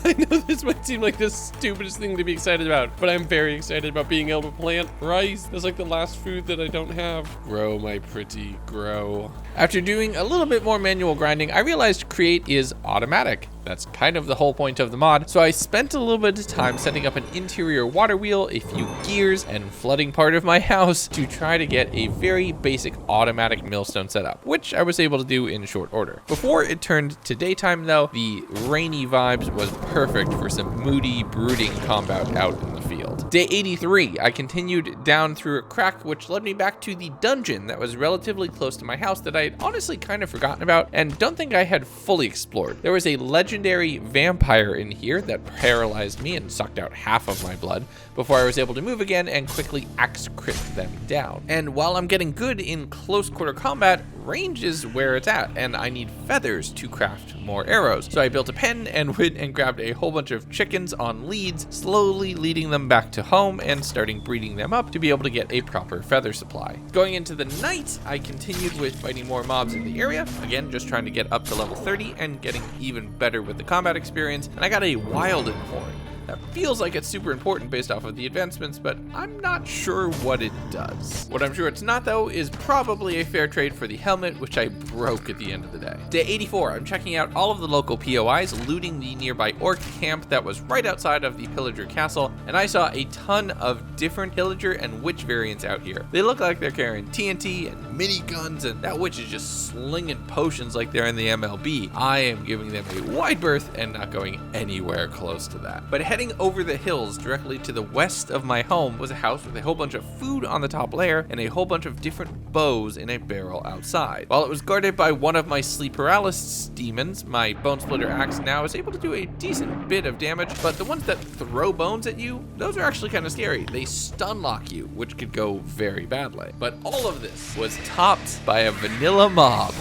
I know this might seem like the stupidest thing to be excited about, but I'm very excited about being able to plant rice. That's like the last food that I don't have. Grow, my pretty, grow. After doing a little bit more manual grinding, I realized create is automatic. That's kind of the whole point of the mod. So I spent a little bit of time setting up an interior water wheel, a few gears, and flooding part of my house to try to get a very basic automatic millstone setup, which I was able to do in short order. Before it turned to daytime though, the rainy vibes was perfect for some moody, brooding combat out in the field. world. Day 83, I continued down through a crack, which led me back to the dungeon that was relatively close to my house that I had honestly kind of forgotten about and don't think I had fully explored. There was a legendary vampire in here that paralyzed me and sucked out half of my blood before I was able to move again and quickly axe crit them down. And while I'm getting good in close quarter combat, range is where it's at, and I need feathers to craft more arrows. So I built a pen and went and grabbed a whole bunch of chickens on leads, slowly leading them back to home and starting breeding them up to be able to get a proper feather supply. Going into the night, I continued with fighting more mobs in the area, again just trying to get up to level 30 and getting even better with the combat experience, and I got a Wilden Horn. That feels like it's super important based off of the advancements, but I'm not sure what it does. What I'm sure it's not, though, is probably a fair trade for the helmet, which I broke at the end of the day. Day 84, I'm checking out all of the local POIs, looting the nearby orc camp that was right outside of the pillager castle, and I saw a ton of different pillager and witch variants out here. They look like they're carrying TNT and miniguns, and that witch is just slinging potions like they're in the MLB. I am giving them a wide berth and not going anywhere close to that. But heading over the hills directly to the west of my home was a house with a whole bunch of food on the top layer and a whole bunch of different bows in a barrel outside. While it was guarded by one of my sleep paralysis demons, my bone splitter axe now is able to do a decent bit of damage, but the ones that throw bones at you, those are actually kind of scary. They stun lock you, which could go very badly. But all of this was topped by a vanilla mob,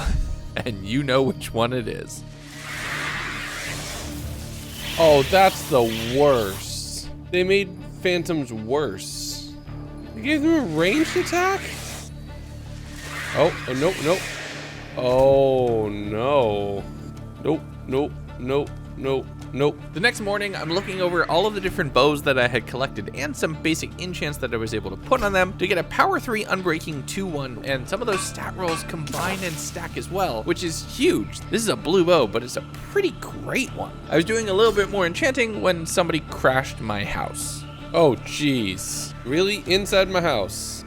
and you know which one it is. Oh, that's the worst. They made phantoms worse. They gave them a ranged attack? Oh, nope, nope. Oh, no. Nope, nope, nope, nope, nope. The next morning, I'm looking over all of the different bows that I had collected and some basic enchants that I was able to put on them to get a power 3 unbreaking 2-1, and some of those stat rolls combine and stack as well, which is huge. This is a blue bow, but it's a pretty great one. I was doing a little bit more enchanting when somebody crashed my house. Oh, jeez. Really? Inside my house?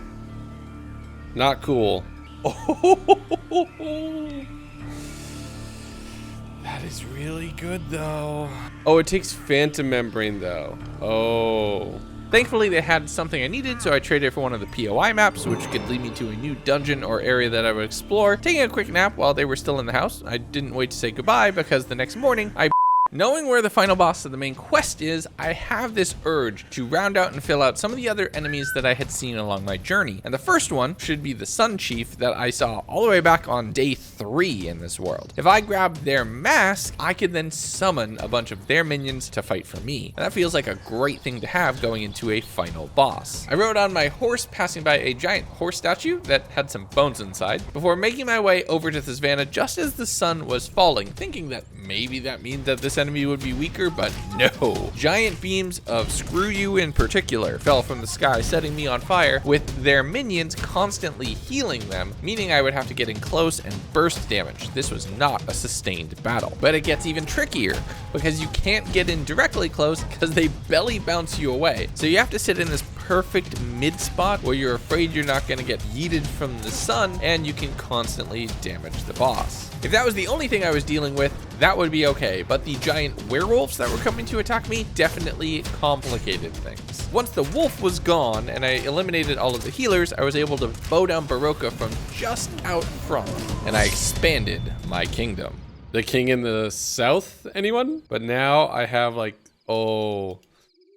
Not cool. Oh, that is really good, though. Oh, it takes Phantom Membrane, though. Oh. Thankfully, they had something I needed, so I traded for one of the POI maps, which could lead me to a new dungeon or area that I would explore. Taking a quick nap while they were still in the house, I didn't wait to say goodbye because the next morning, knowing where the final boss of the main quest is, I have this urge to round out and fill out some of the other enemies that I had seen along my journey. And the first one should be the Sun Chief that I saw all the way back on day 3 in this world. If I grab their mask, I could then summon a bunch of their minions to fight for me. And that feels like a great thing to have going into a final boss. I rode on my horse, passing by a giant horse statue that had some bones inside, before making my way over to the savannah just as the sun was falling, thinking that maybe that means that this enemy would be weaker, but no. Giant beams of Screw You in particular fell from the sky, setting me on fire, with their minions constantly healing them, meaning I would have to get in close and burst damage. This was not a sustained battle. But it gets even trickier, because you can't get in directly close because they belly bounce you away. So you have to sit in this perfect mid spot where you're afraid you're not going to get yeeted from the sun, and you can constantly damage the boss. If that was the only thing I was dealing with, that would be okay, but the giant werewolves that were coming to attack me definitely complicated things. Once the wolf was gone and I eliminated all of the healers, I was able to bow down Baroka from just out front, and I expanded my kingdom. The king in the south, anyone? But now I have like, oh.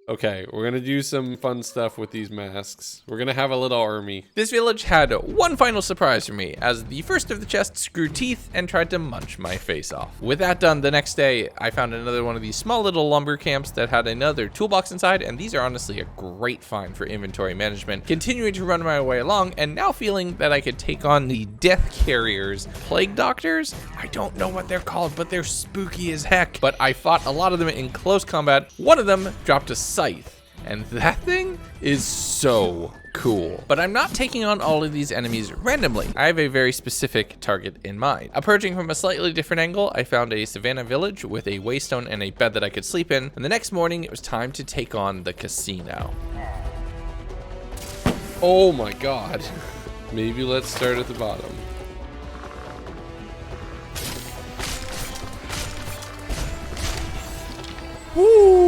Okay, we're gonna do some fun stuff with these masks. We're gonna have a little army. This village had one final surprise for me, as the first of the chests grew teeth and tried to munch my face off. With that done, the next day, I found another one of these small little lumber camps that had another toolbox inside, and these are honestly a great find for inventory management. Continuing to run my way along, and now feeling that I could take on the Death Carriers. Plague Doctors? I don't know what they're called, but they're spooky as heck. But I fought a lot of them in close combat. One of them dropped a scythe, and that thing is so cool. But I'm not taking on all of these enemies randomly. I have a very specific target in mind. Approaching from a slightly different angle, I found a savannah village with a waystone and a bed that I could sleep in, and the next morning it was time to take on the casino. Oh my god. Maybe let's start at the bottom. Woo!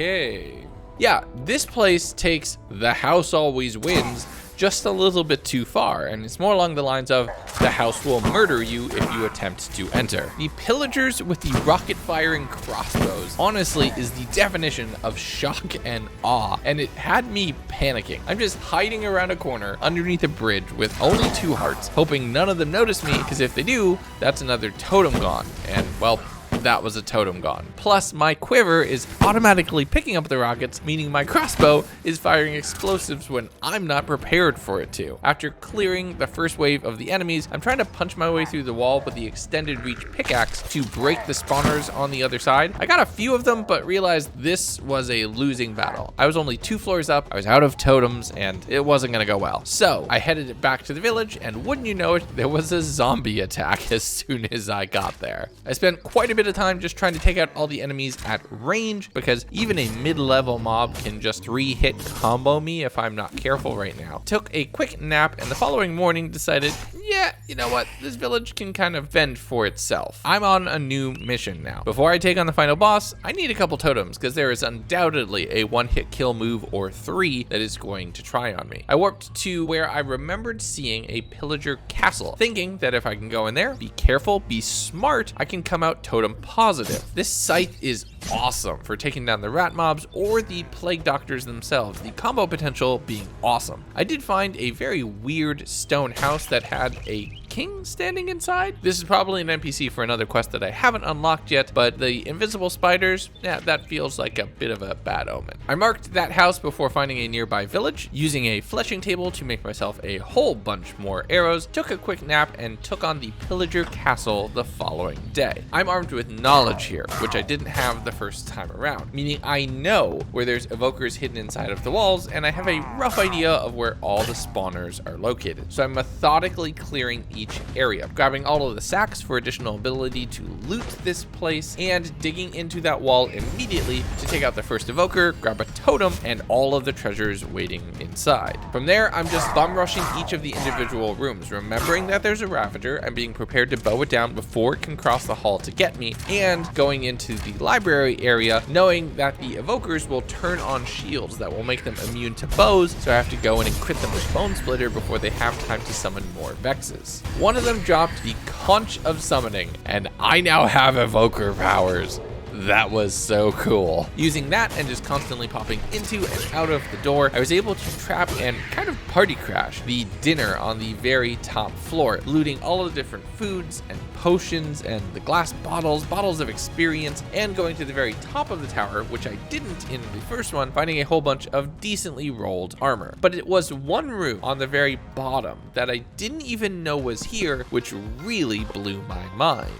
Okay. Yeah, this place takes the house always wins just a little bit too far, and it's more along the lines of the house will murder you if you attempt to enter. The pillagers with the rocket-firing crossbows honestly is the definition of shock and awe, and it had me panicking. I'm just hiding around a corner underneath a bridge with only 2 hearts, hoping none of them notice me, because if they do, that's another totem gone, and well, that was a totem gone. Plus, my quiver is automatically picking up the rockets, meaning my crossbow is firing explosives when I'm not prepared for it to. After clearing the first wave of the enemies, I'm trying to punch my way through the wall with the extended reach pickaxe to break the spawners on the other side. I got a few of them, but realized this was a losing battle. I was only 2 floors up, I was out of totems, and it wasn't gonna go well. So I headed back to the village, and wouldn't you know it, there was a zombie attack as soon as I got there. I spent quite a bit of time just trying to take out all the enemies at range, because even a mid-level mob can just 3-hit combo me if I'm not careful right now. Took a quick nap, and the following morning decided, yeah, you know what, this village can kind of fend for itself. I'm on a new mission now. Before I take on the final boss, I need a couple totems, because there is undoubtedly a 1-hit kill move or 3 that is going to try on me. I warped to where I remembered seeing a pillager castle, thinking that if I can go in there, be careful, be smart, I can come out totem positive. This site is awesome for taking down the rat mobs or the plague doctors themselves, the combo potential being awesome. I did find a very weird stone house that had a king standing inside. This is probably an NPC for another quest that I haven't unlocked yet, but the invisible spiders, yeah, that feels like a bit of a bad omen. I marked that house before finding a nearby village, using a fleshing table to make myself a whole bunch more arrows, took a quick nap, and took on the pillager castle the following day. I'm armed with knowledge here, which I didn't have the first time around, meaning I know where there's evokers hidden inside of the walls, and I have a rough idea of where all the spawners are located. So I'm methodically clearing each area, grabbing all of the sacks for additional ability to loot this place, and digging into that wall immediately to take out the first evoker, grab a totem, and all of the treasures waiting inside. From there, I'm just bum rushing each of the individual rooms, remembering that there's a Ravager and being prepared to bow it down before it can cross the hall to get me, and going into the library area, knowing that the evokers will turn on shields that will make them immune to bows, so I have to go in and crit them with Bone Splitter before they have time to summon more Vexes. One of them dropped the Conch of Summoning, and I now have evoker powers. That was so cool. Using that and just constantly popping into and out of the door, I was able to trap and kind of party crash the dinner on the very top floor, looting all of the different foods and potions and the glass bottles of experience, and going to the very top of the tower, which I didn't in the first one, finding a whole bunch of decently rolled armor. But it was one room on the very bottom that I didn't even know was here, which really blew my mind.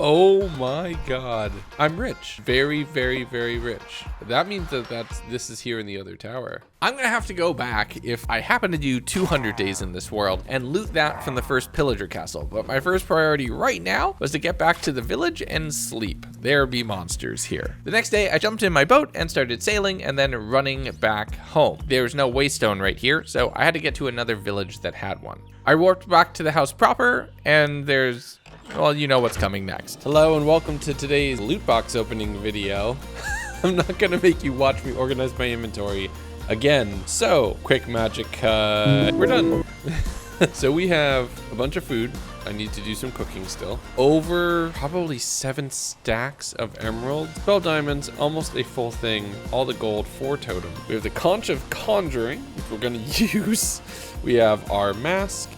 Oh my god. I'm rich. Very, very, very rich. That means that this is here in the other tower. I'm gonna have to go back if I happen to do 200 days in this world and loot that from the first pillager castle. But my first priority right now was to get back to the village and sleep. There be monsters here. The next day, I jumped in my boat and started sailing and then running back home. There's no waystone right here, so I had to get to another village that had one. I warped back to the house proper, and there's, well, you know what's coming next. Hello and welcome to today's loot box opening video. I'm not gonna make you watch me organize my inventory again. So, quick magic cut. We're done. So we have a bunch of food. I need to do some cooking still. Over probably 7 stacks of emeralds, 12 diamonds, almost a full thing, all the gold, 4 totem. We have the Conch of Conjuring, which we're gonna use. We have our mask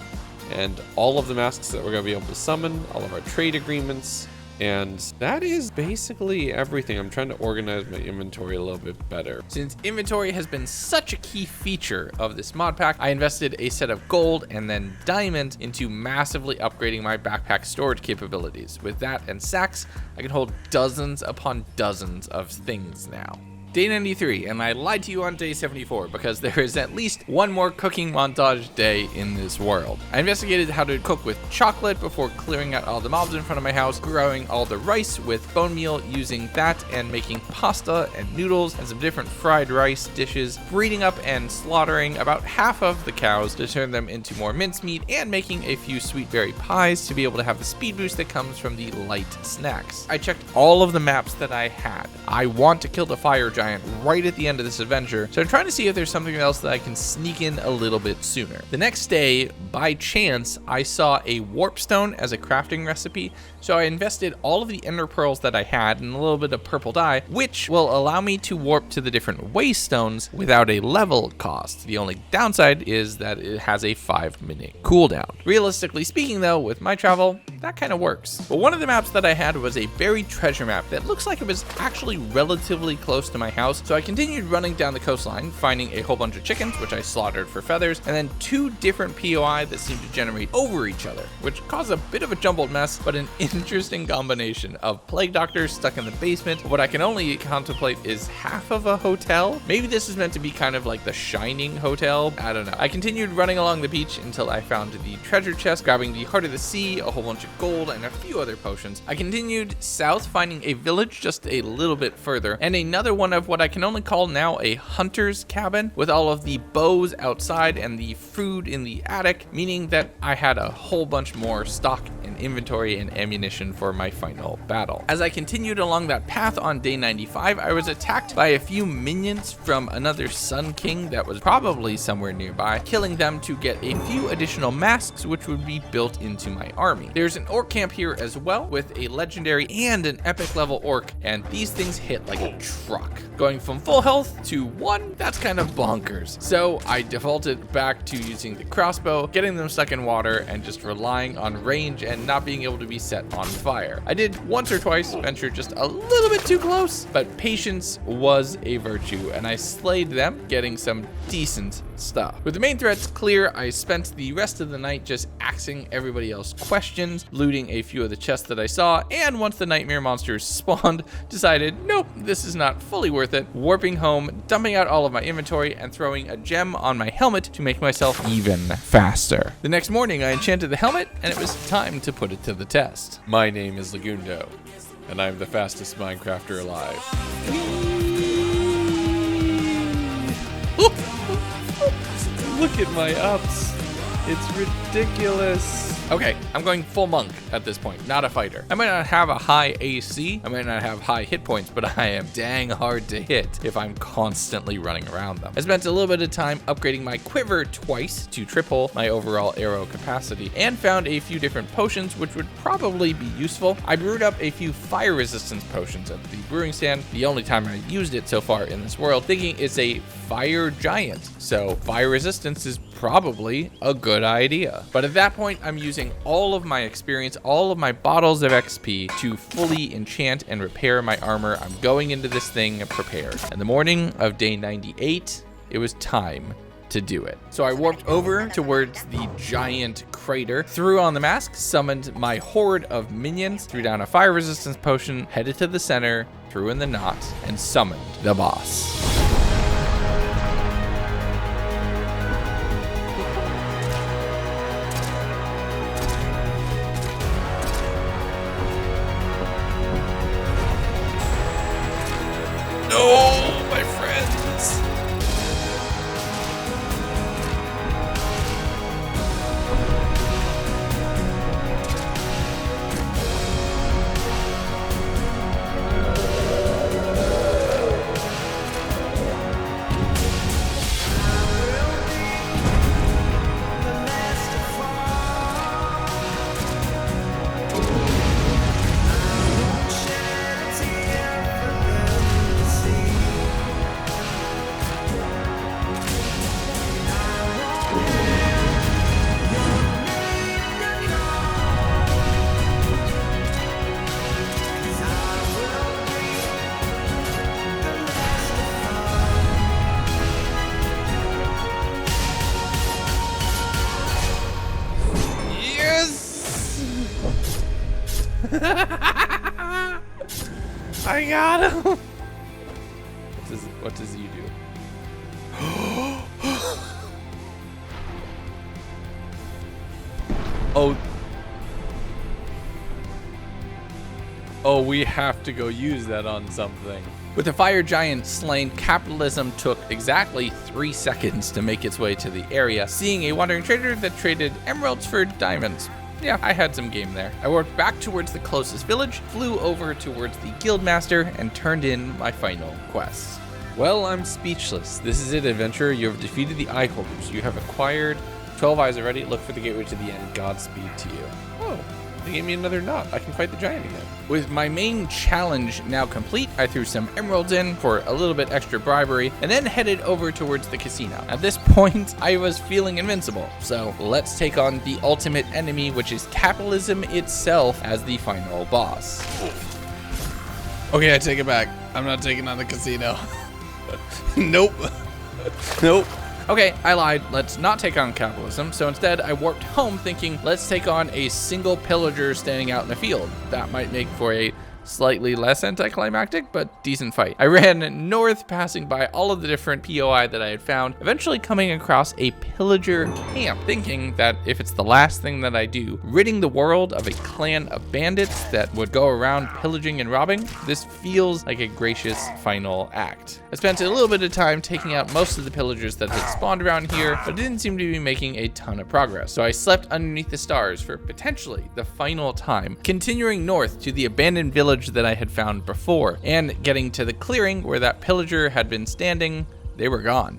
and all of the masks that we're gonna be able to summon, all of our trade agreements, and that is basically everything. I'm trying to organize my inventory a little bit better. Since inventory has been such a key feature of this mod pack, I invested a set of gold and then diamond into massively upgrading my backpack storage capabilities. With that and sacks, I can hold dozens upon dozens of things now. Day 93, and I lied to you on day 74 because there is at least one more cooking montage day in this world. I investigated how to cook with chocolate before clearing out all the mobs in front of my house, growing all the rice with bone meal, using that and making pasta and noodles and some different fried rice dishes, breeding up and slaughtering about half of the cows to turn them into more mincemeat, and making a few sweet berry pies to be able to have the speed boost that comes from the light snacks. I checked all of the maps that I had. I want to kill the fire giant giant right at the end of this adventure, so I'm trying to see if there's something else that I can sneak in a little bit sooner. The next day, by chance, I saw a warp stone as a crafting recipe, so I invested all of the ender pearls that I had and a little bit of purple dye, which will allow me to warp to the different waystones without a level cost. The only downside is that it has a 5-minute cooldown. Realistically speaking though, with my travel, that kind of works. But one of the maps that I had was a buried treasure map that looks like it was actually relatively close to my house, so I continued running down the coastline, finding a whole bunch of chickens, which I slaughtered for feathers, and then 2 different POI that seemed to generate over each other, which caused a bit of a jumbled mess, but an interesting combination of plague doctors stuck in the basement. What I can only contemplate is half of a hotel. Maybe this is meant to be kind of like the Shining Hotel. I don't know. I continued running along the beach until I found the treasure chest, grabbing the Heart of the Sea, a whole bunch of gold, and a few other potions. I continued south, finding a village just a little bit further, and another one of what I can only call now a hunter's cabin, with all of the bows outside and the food in the attic, meaning that I had a whole bunch more stock and inventory and ammunition for my final battle. As I continued along that path on day 95, I was attacked by a few minions from another Sun King that was probably somewhere nearby, killing them to get a few additional masks which would be built into my army. There's an orc camp here as well, with a legendary and an epic level orc, and these things hit like a truck. Going from full health to 1, that's kind of bonkers. So I defaulted back to using the crossbow, getting them stuck in water, and just relying on range and not being able to be set on fire. I did once or twice venture just a little bit too close, but patience was a virtue, and I slayed them, getting some decent stuff. With the main threats clear, I spent the rest of the night just asking everybody else questions, looting a few of the chests that I saw, and once the nightmare monsters spawned, decided, nope, this is not fully worth it, warping home, dumping out all of my inventory, and throwing a gem on my helmet to make myself even faster. The next morning, I enchanted the helmet, and it was time to put it to the test. My name is Legundo, and I'm the fastest Minecrafter alive. Look at my ups. It's ridiculous. Okay, I'm going full monk at this point, not a fighter. I might not have a high AC, I might not have high hit points, but I am dang hard to hit if I'm constantly running around them. I spent a little bit of time upgrading my quiver twice to triple my overall arrow capacity, and found a few different potions which would probably be useful. I brewed up a few fire resistance potions at the brewing stand, the only time I used it so far in this world, thinking it's a fire giant, so fire resistance is probably a good idea. But at that point, I'm using all of my experience, all of my bottles of XP to fully enchant and repair my armor. I'm going into this thing prepared. And the morning of day 98, it was time to do it. So I warped over towards the giant crater, threw on the mask, summoned my horde of minions, threw down a fire resistance potion, headed to the center, threw in the knot, and summoned the boss. No, my friends. I got him. What does he do? Oh, we have to go use that on something. With the fire giant slain, capitalism took exactly 3 seconds to make its way to the area, seeing a wandering trader that traded emeralds for diamonds. Yeah, I had some game there. I walked back towards the closest village, flew over towards the guildmaster, and turned in my final quest. Well, I'm speechless. This is it, adventurer. You have defeated the Eye Holders. You have acquired 12 eyes already. Look for the gateway to the end. Godspeed to you. Oh, they gave me another knot. I can fight the giant again. With my main challenge now complete, I threw some emeralds in for a little bit extra bribery and then headed over towards the casino. At this point, I was feeling invincible. So let's take on the ultimate enemy, which is capitalism itself, as the final boss. Okay, I take it back. I'm not taking on the casino. Nope. Nope. Okay, I lied. Let's not take on capitalism. So instead, I warped home thinking, let's take on a single pillager standing out in the field. That might make for a slightly less anticlimactic, but decent fight. I ran north, passing by all of the different POI that I had found, eventually coming across a pillager camp, thinking that if it's the last thing that I do, ridding the world of a clan of bandits that would go around pillaging and robbing, this feels like a gracious final act. I spent a little bit of time taking out most of the pillagers that had spawned around here, but didn't seem to be making a ton of progress. So I slept underneath the stars for potentially the final time, continuing north to the abandoned village that I had found before, and getting to the clearing where that pillager had been standing. They were gone.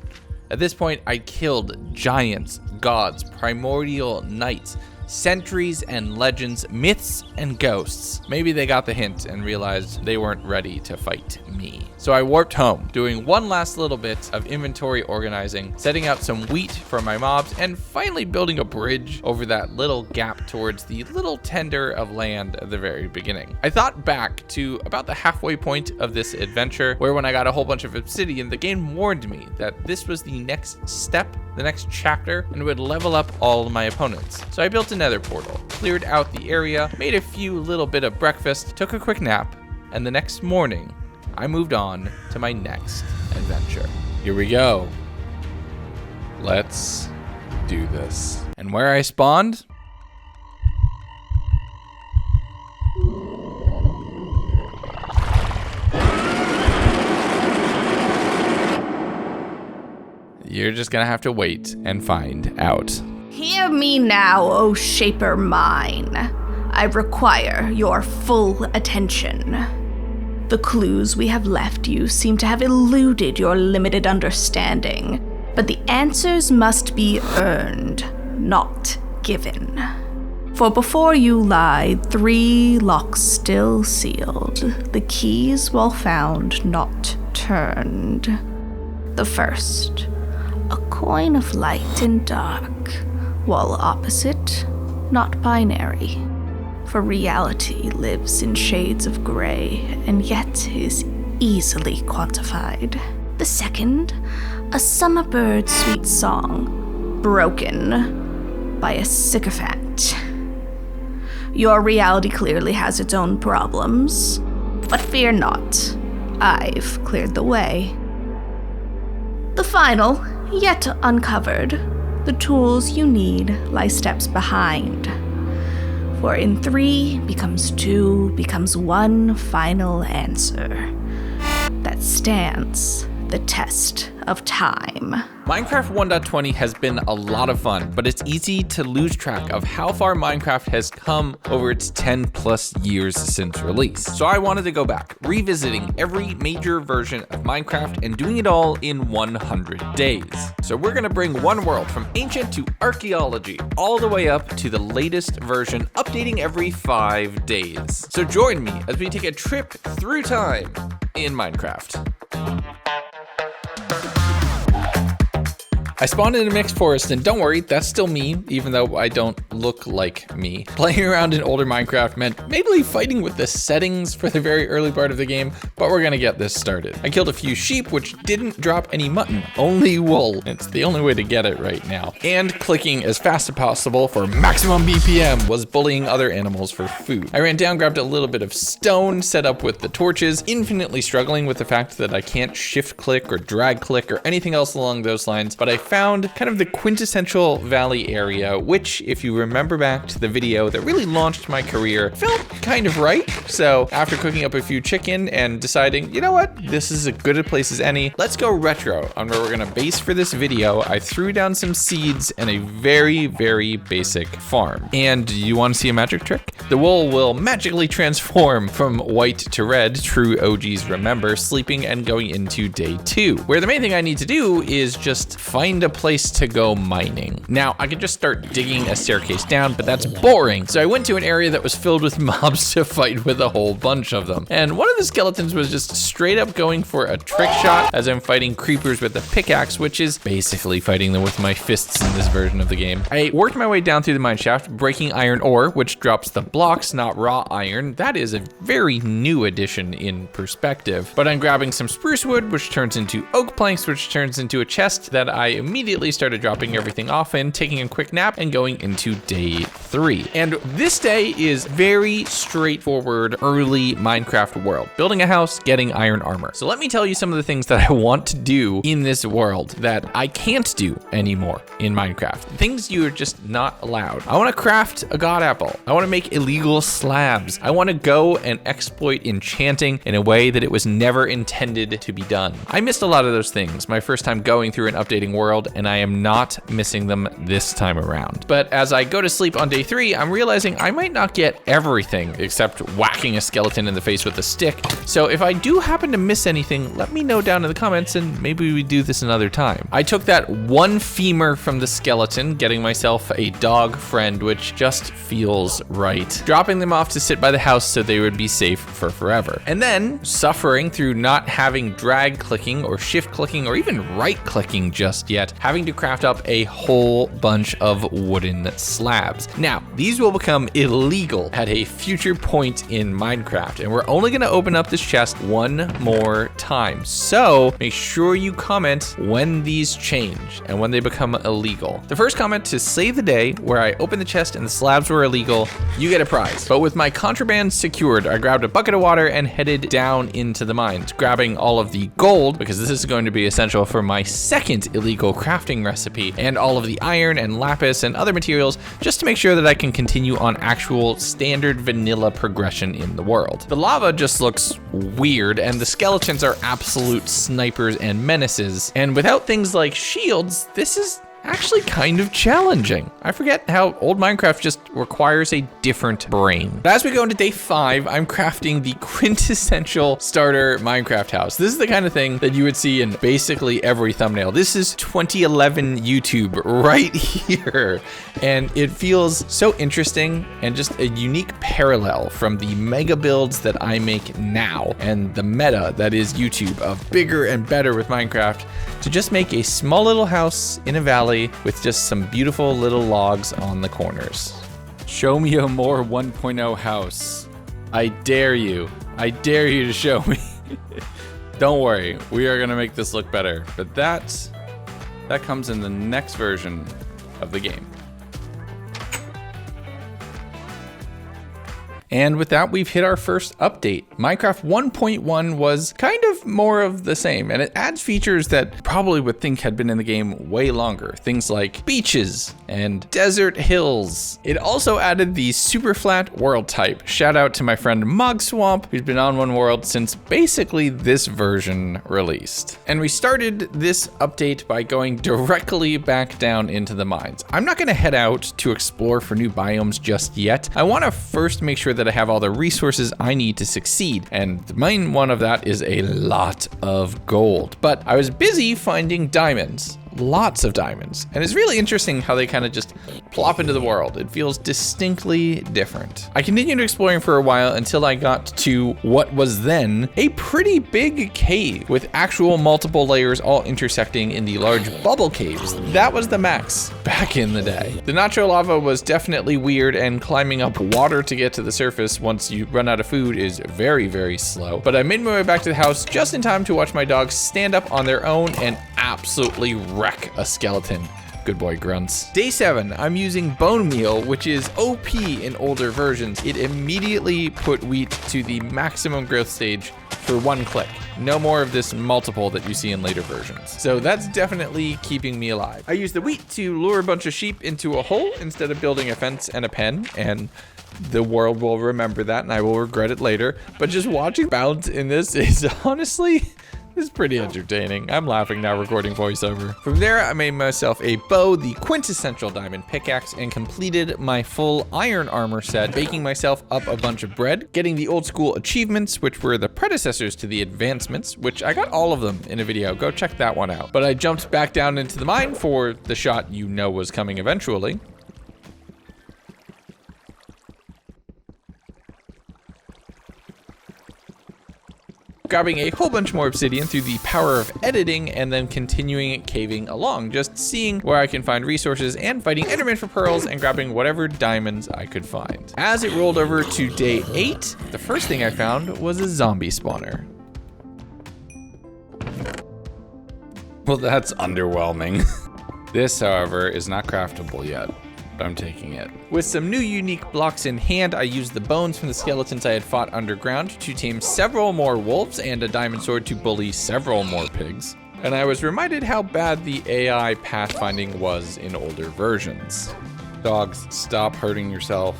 At this point, I killed giants, gods, primordial knights, centuries and legends, myths and ghosts. Maybe they got the hint and realized they weren't ready to fight me. So I warped home, doing one last little bit of inventory organizing, setting out some wheat for my mobs, and finally building a bridge over that little gap towards the little tender of land at the very beginning. I thought back to about the halfway point of this adventure, where when I got a whole bunch of obsidian, the game warned me that this was the next step, the next chapter, and would level up all of my opponents. So I built a Nether portal, cleared out the area, made a few little bit of breakfast, took a quick nap, and the next morning, I moved on to my next adventure. Here we go. Let's do this. And where I spawned? You're just gonna have to wait and find out. Hear me now, O Shaper mine. I require your full attention. The clues we have left you seem to have eluded your limited understanding, but the answers must be earned, not given. For before you lie 3 locks still sealed, the keys well found, not turned. The first, a coin of light and dark, while opposite, not binary. For reality lives in shades of gray, and yet is easily quantified. The second, a summer bird's sweet song, broken by a sycophant. Your reality clearly has its own problems, but fear not, I've cleared the way. The final, yet uncovered, the tools you need lie steps behind. For in 3 becomes 2 becomes 1 final answer that stands the test of time. Minecraft 1.20 has been a lot of fun, but it's easy to lose track of how far Minecraft has come over its 10+ years since release. So I wanted to go back, revisiting every major version of Minecraft and doing it all in 100 days. So we're gonna bring one world from ancient to archaeology, all the way up to the latest version, updating every 5 days. So join me as we take a trip through time in Minecraft. I spawned in a mixed forest, and don't worry, that's still me, even though I don't look like me. Playing around in older Minecraft meant maybe fighting with the settings for the very early part of the game, but we're gonna get this started. I killed a few sheep, which didn't drop any mutton, only wool. It's the only way to get it right now. And clicking as fast as possible for maximum BPM was bullying other animals for food. I ran down, grabbed a little bit of stone, set up with the torches, infinitely struggling with the fact that I can't shift click or drag click or anything else along those lines, but I found kind of the quintessential valley area, which, if you remember back to the video that really launched my career, felt kind of right. So after cooking up a few chicken and deciding, you know what, this is as good a place as any, let's go retro on where we're gonna base for this video. I threw down some seeds and a very, very basic farm. And you wanna see a magic trick? The wool will magically transform from white to red, true OGs remember, sleeping and going into day 2, where the main thing I need to do is just find a place to go mining. Now, I could just start digging a staircase down, but that's boring. So I went to an area that was filled with mobs to fight with a whole bunch of them. And one of the skeletons was just straight up going for a trick shot as I'm fighting creepers with a pickaxe, which is basically fighting them with my fists in this version of the game. I worked my way down through the mine shaft, breaking iron ore, which drops the blocks, not raw iron. That is a very new addition in perspective. But I'm grabbing some spruce wood, which turns into oak planks, which turns into a chest that I immediately started dropping everything off in, taking a quick nap and going into day 3. And this day is very straightforward early Minecraft world. Building a house, getting iron armor. So let me tell you some of the things that I want to do in this world that I can't do anymore in Minecraft. Things you're just not allowed. I want to craft a god apple. I want to make illegal slabs. I want to go and exploit enchanting in a way that it was never intended to be done. I missed a lot of those things my first time going through an updating world, and I am not missing them this time around. But as I go to sleep on day 3, I'm realizing I might not get everything except whacking a skeleton in the face with a stick. So if I do happen to miss anything, let me know down in the comments and maybe we do this another time. I took that one femur from the skeleton, getting myself a dog friend, which just feels right. Dropping them off to sit by the house so they would be safe for forever. And then suffering through not having drag clicking or shift clicking or even right clicking just yet, having to craft up a whole bunch of wooden slabs. Now, these will become illegal at a future point in Minecraft, and we're only gonna open up this chest one more time. So make sure you comment when these change and when they become illegal. The first comment to save the day where I opened the chest and the slabs were illegal, you get a prize. But with my contraband secured, I grabbed a bucket of water and headed down into the mines, grabbing all of the gold, because this is going to be essential for my second illegal crafting recipe, and all of the iron and lapis and other materials, just to make sure that I can continue on actual standard vanilla progression in the world. The lava just looks weird, and the skeletons are absolute snipers and menaces, and without things like shields, this is actually kind of challenging. I forget how old Minecraft just requires a different brain. But as we go into day 5, I'm crafting the quintessential starter Minecraft house. This is the kind of thing that you would see in basically every thumbnail. This is 2011 YouTube right here. And it feels so interesting and just a unique parallel from the mega builds that I make now and the meta that is YouTube of bigger and better with Minecraft, to just make a small little house in a valley with just some beautiful little logs on the corners. Show me a more 1.0 house. I dare you. I dare you to show me. Don't worry, we are gonna make this look better, but that comes in the next version of the game. And with that, we've hit our first update. Minecraft 1.1 was kind of more of the same, and it adds features that probably would think had been in the game way longer. Things like beaches and desert hills. It also added the super flat world type. Shout out to my friend Mogswamp, who's been on One World since basically this version released. And we started this update by going directly back down into the mines. I'm not gonna head out to explore for new biomes just yet. I wanna first make sure that I have all the resources I need to succeed, and the main one of that is a lot of gold. But I was busy finding diamonds. Lots of diamonds. And it's really interesting how they kind of just plop into the world. It feels distinctly different. I continued exploring for a while until I got to what was then a pretty big cave with actual multiple layers all intersecting in the large bubble caves. That was the max back in the day. The nacho lava was definitely weird, and climbing up water to get to the surface once you run out of food is very, very slow. But I made my way back to the house just in time to watch my dogs stand up on their own and absolutely wreck a skeleton. Good boy, Grunts. Day 7, I'm using bone meal, which is OP in older versions. It immediately put wheat to the maximum growth stage for one click. No more of this multiple that you see in later versions. So that's definitely keeping me alive. I use the wheat to lure a bunch of sheep into a hole instead of building a fence and a pen, and the world will remember that and I will regret it later. But just watching Bounce in this is honestly, it's pretty entertaining. I'm laughing now recording voiceover. From there, I made myself a bow, the quintessential diamond pickaxe, and completed my full iron armor set, baking myself up a bunch of bread, getting the old school achievements, which were the predecessors to the advancements, which I got all of them in a video. Go check that one out. But I jumped back down into the mine for the shot you know was coming eventually. Grabbing a whole bunch more obsidian through the power of editing, and then continuing caving along, just seeing where I can find resources and fighting Enderman for pearls and grabbing whatever diamonds I could find. As it rolled over to day 8, the first thing I found was a zombie spawner. Well, that's underwhelming. This, however, is not craftable yet. I'm taking it. With some new unique blocks in hand, I used the bones from the skeletons I had fought underground to tame several more wolves and a diamond sword to bully several more pigs. And I was reminded how bad the AI pathfinding was in older versions. Dogs, stop hurting yourself.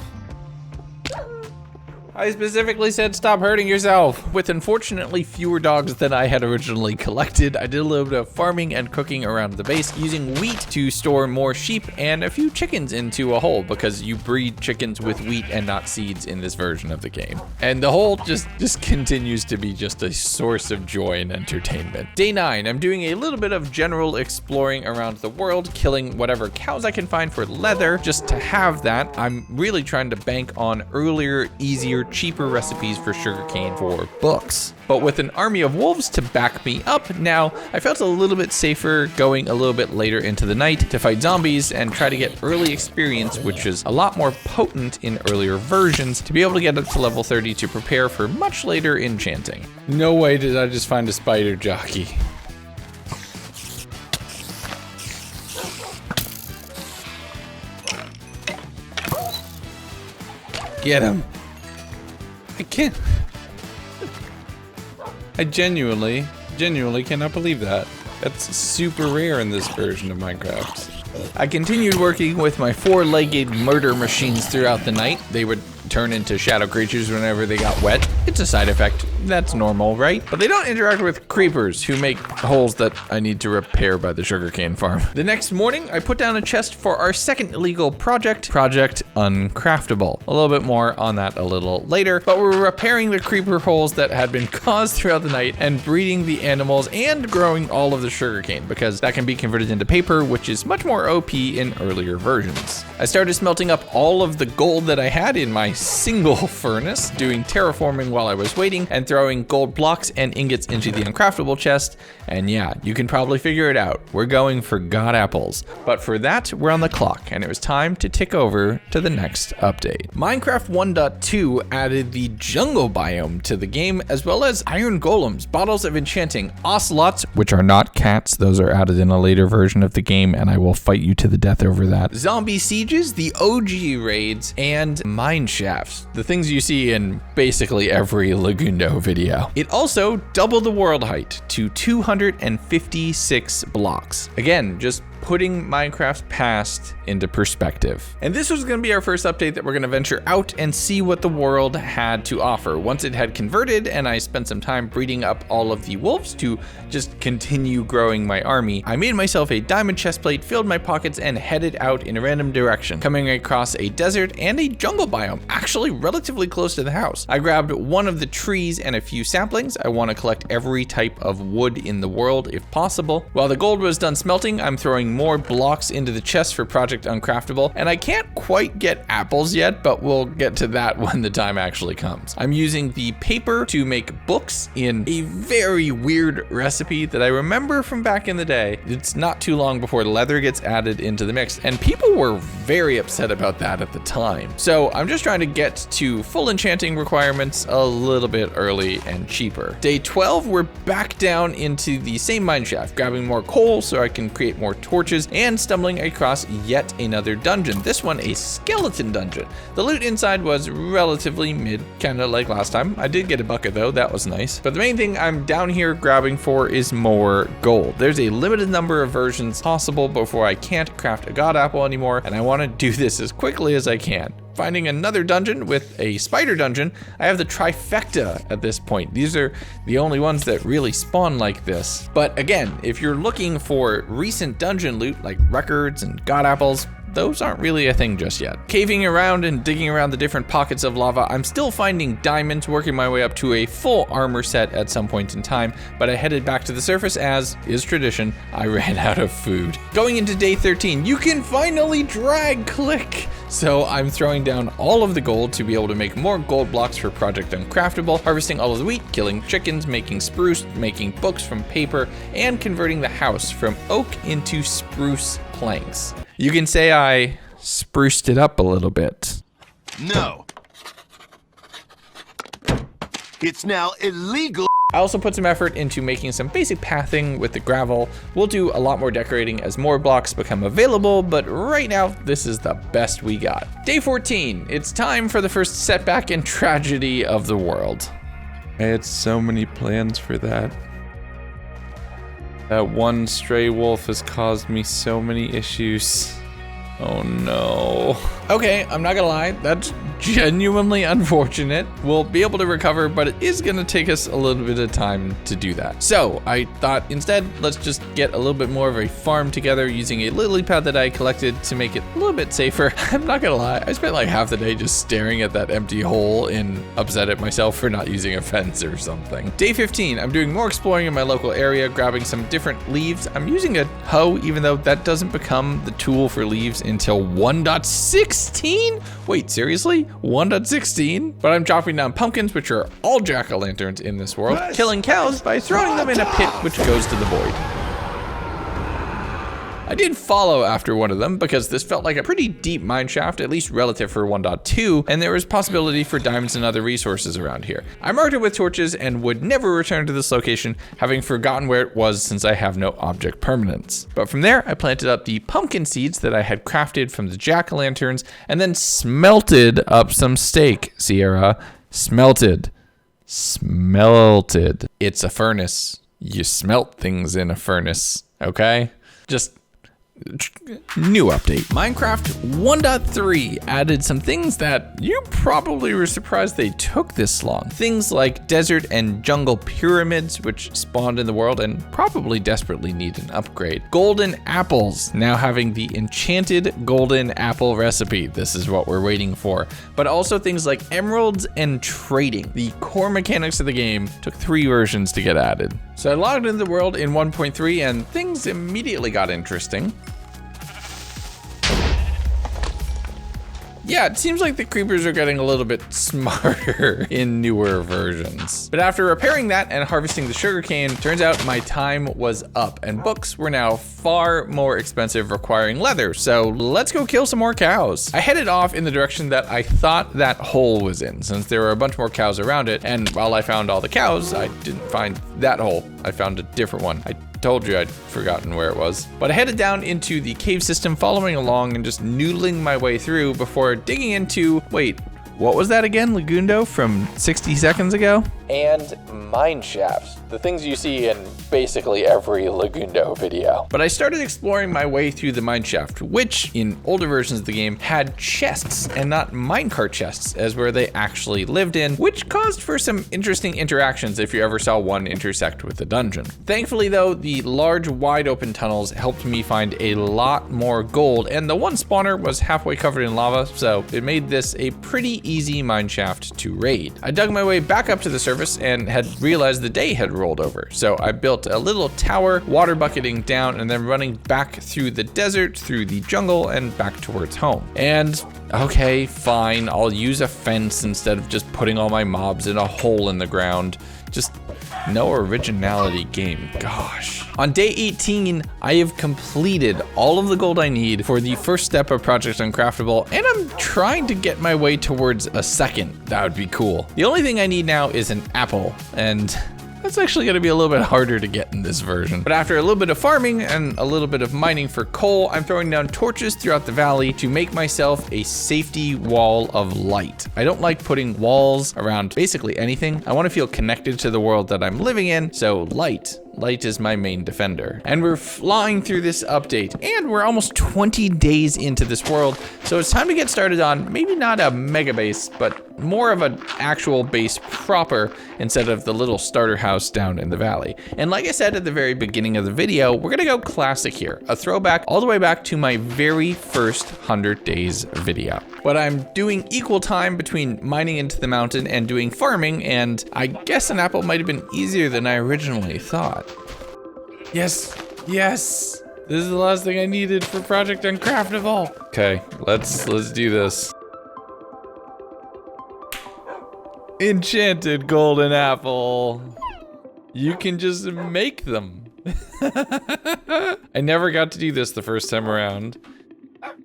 I specifically said stop hurting yourself. With unfortunately fewer dogs than I had originally collected, I did a little bit of farming and cooking around the base, using wheat to store more sheep and a few chickens into a hole, because you breed chickens with wheat and not seeds in this version of the game. And the hole just continues to be just a source of joy and entertainment. Day 9, I'm doing a little bit of general exploring around the world, killing whatever cows I can find for leather, just to have that. I'm really trying to bank on earlier, easier, cheaper recipes for sugarcane for books. But with an army of wolves to back me up now, I felt a little bit safer going a little bit later into the night to fight zombies and try to get early experience, which is a lot more potent in earlier versions, to be able to get up to level 30 to prepare for much later enchanting. No way did I just find a spider jockey. Get him. I can't. I genuinely cannot believe that. That's super rare in this version of Minecraft. I continued working with my 4-legged murder machines throughout the night. They would turn into shadow creatures whenever they got wet. It's a side effect. That's normal, right? But they don't interact with creepers, who make holes that I need to repair by the sugarcane farm. The next morning, I put down a chest for our second illegal project, Project Uncraftable. A little bit more on that a little later, but we're repairing the creeper holes that had been caused throughout the night and breeding the animals and growing all of the sugarcane, because that can be converted into paper, which is much more OP in earlier versions. I started smelting up all of the gold that I had in my single furnace, doing terraforming while I was waiting, and throwing gold blocks and ingots into the uncraftable chest. And yeah, you can probably figure it out. We're going for god apples. But for that, we're on the clock, and it was time to tick over to the next update. Minecraft 1.2 added the jungle biome to the game, as well as iron golems, bottles of enchanting, ocelots, which are not cats, those are added in a later version of the game, and I will fight you to the death over that. Zombie sieges, the OG raids, and mine shafts, the things you see in basically every Legundo video. It also doubled the world height to 256 blocks. Again, just putting Minecraft's past into perspective. And this was going to be our first update that we're going to venture out and see what the world had to offer. Once it had converted and I spent some time breeding up all of the wolves to just continue growing my army, I made myself a diamond chestplate, filled my pockets, and headed out in a random direction, coming across a desert and a jungle biome, actually relatively close to the house. I grabbed one of the trees and a few saplings. I want to collect every type of wood in the world if possible. While the gold was done smelting, I'm throwing more blocks into the chest for Project Uncraftable, and I can't quite get apples yet, but we'll get to that when the time actually comes. I'm using the paper to make books in a very weird recipe that I remember from back in the day. It's not too long before leather gets added into the mix, and people were very upset about that at the time. So I'm just trying to get to full enchanting requirements a little bit early and cheaper. Day 12, we're back down into the same mine shaft, grabbing more coal so I can create more torches torches and stumbling across yet another dungeon. This one a skeleton dungeon. The loot inside was relatively mid, kind of like last time. I did get a bucket though, that was nice. But the main thing I'm down here grabbing for is more gold. There's a limited number of versions possible before I can't craft a god apple anymore, and I want to do this as quickly as I can. Finding another dungeon with a spider dungeon, I have the trifecta at this point. These are the only ones that really spawn like this. But again, if you're looking for recent dungeon loot like records and god apples, those aren't really a thing just yet. Caving around and digging around the different pockets of lava, I'm still finding diamonds, working my way up to a full armor set at some point in time, but I headed back to the surface as is tradition, I ran out of food. Going into day 13, you can finally drag click. So I'm throwing down all of the gold to be able to make more gold blocks for Project Uncraftable, harvesting all of the wheat, killing chickens, making spruce, making books from paper, and converting the house from oak into spruce planks. You can say I spruced it up a little bit. No. It's now illegal. I also put some effort into making some basic pathing with the gravel. We'll do a lot more decorating as more blocks become available, but right now, this is the best we got. Day 14, it's time for the first setback and tragedy of the world. I had so many plans for that. That one stray wolf has caused me so many issues. Oh no. Okay, I'm not gonna lie, that's genuinely unfortunate. We'll be able to recover, but it is gonna take us a little bit of time to do that. So I thought instead, let's just get a little bit more of a farm together using a lily pad that I collected to make it a little bit safer. I'm not gonna lie, I spent like half the day just staring at that empty hole and upset at myself for not using a fence or something. Day 15, I'm doing more exploring in my local area, grabbing some different leaves. I'm using a hoe, even though that doesn't become the tool for leaves until 1.16? Wait, seriously? 1.16? But I'm chopping down pumpkins, which are all jack-o'-lanterns in this world, killing cows by throwing them in a pit which goes to the void. I did follow after one of them because this felt like a pretty deep mine shaft, at least relative for 1.2, and there was possibility for diamonds and other resources around here. I marked it with torches and would never return to this location, having forgotten where it was since I have no object permanence. But from there, I planted up the pumpkin seeds that I had crafted from the jack-o'-lanterns and then smelted up some steak, Sierra. Smelted. Smelted. It's a furnace. You smelt things in a furnace, okay? Just new update. Minecraft 1.3 added some things that you probably were surprised they took this long. Things like desert and jungle pyramids, which spawned in the world and probably desperately need an upgrade. Golden apples, now having the enchanted golden apple recipe. This is what we're waiting for. But also things like emeralds and trading. The core mechanics of the game took 3 versions to get added. So I logged into the world in 1.3 and things immediately got interesting. Yeah, it seems like the creepers are getting a little bit smarter in newer versions. But after repairing that and harvesting the sugarcane, turns out my time was up and books were now far more expensive, requiring leather. So let's go kill some more cows. I headed off in the direction that I thought that hole was in, since there were a bunch more cows around it. And while I found all the cows, I didn't find that hole. I found a different one. I told you I'd forgotten where it was. But I headed down into the cave system, following along and just noodling my way through before digging into, wait, what was that again, Legundo, from 60 seconds ago? And mine shafts, the things you see in basically every Legundo video. But I started exploring my way through the mine shaft, which in older versions of the game had chests and not minecart chests as where they actually lived in, which caused for some interesting interactions if you ever saw one intersect with the dungeon. Thankfully though, the large wide open tunnels helped me find a lot more gold, and the one spawner was halfway covered in lava, so it made this a pretty easy mine shaft to raid. I dug my way back up to the surface and had realized the day had rolled over. So I built a little tower, water bucketing down, and then running back through the desert, through the jungle, and back towards home. And okay, fine, I'll use a fence instead of just putting all my mobs in a hole in the ground. Just no originality game, gosh. On day 18, I have completed all of the gold I need for the first step of Project Uncraftable, and I'm trying to get my way towards a second. That would be cool. The only thing I need now is an apple, and That's actually gonna be a little bit harder to get in this version. But after a little bit of farming and a little bit of mining for coal, I'm throwing down torches throughout the valley to make myself a safety wall of light. I don't like putting walls around basically anything. I wanna feel connected to the world that I'm living in, so light is my main defender. And we're flying through this update, and we're almost 20 days into this world, so it's time to get started on maybe not a mega base, but more of an actual base proper instead of the little starter house down in the valley. And like I said at the very beginning of the video, we're gonna go classic here, a throwback all the way back to my very first 100 days video. But I'm doing equal time between mining into the mountain and doing farming, and I guess an apple might have been easier than I originally thought. Yes, yes. This is the last thing I needed for Project Uncraftable. Okay, let's do this. Enchanted golden apple. You can just make them. I never got to do this the first time around.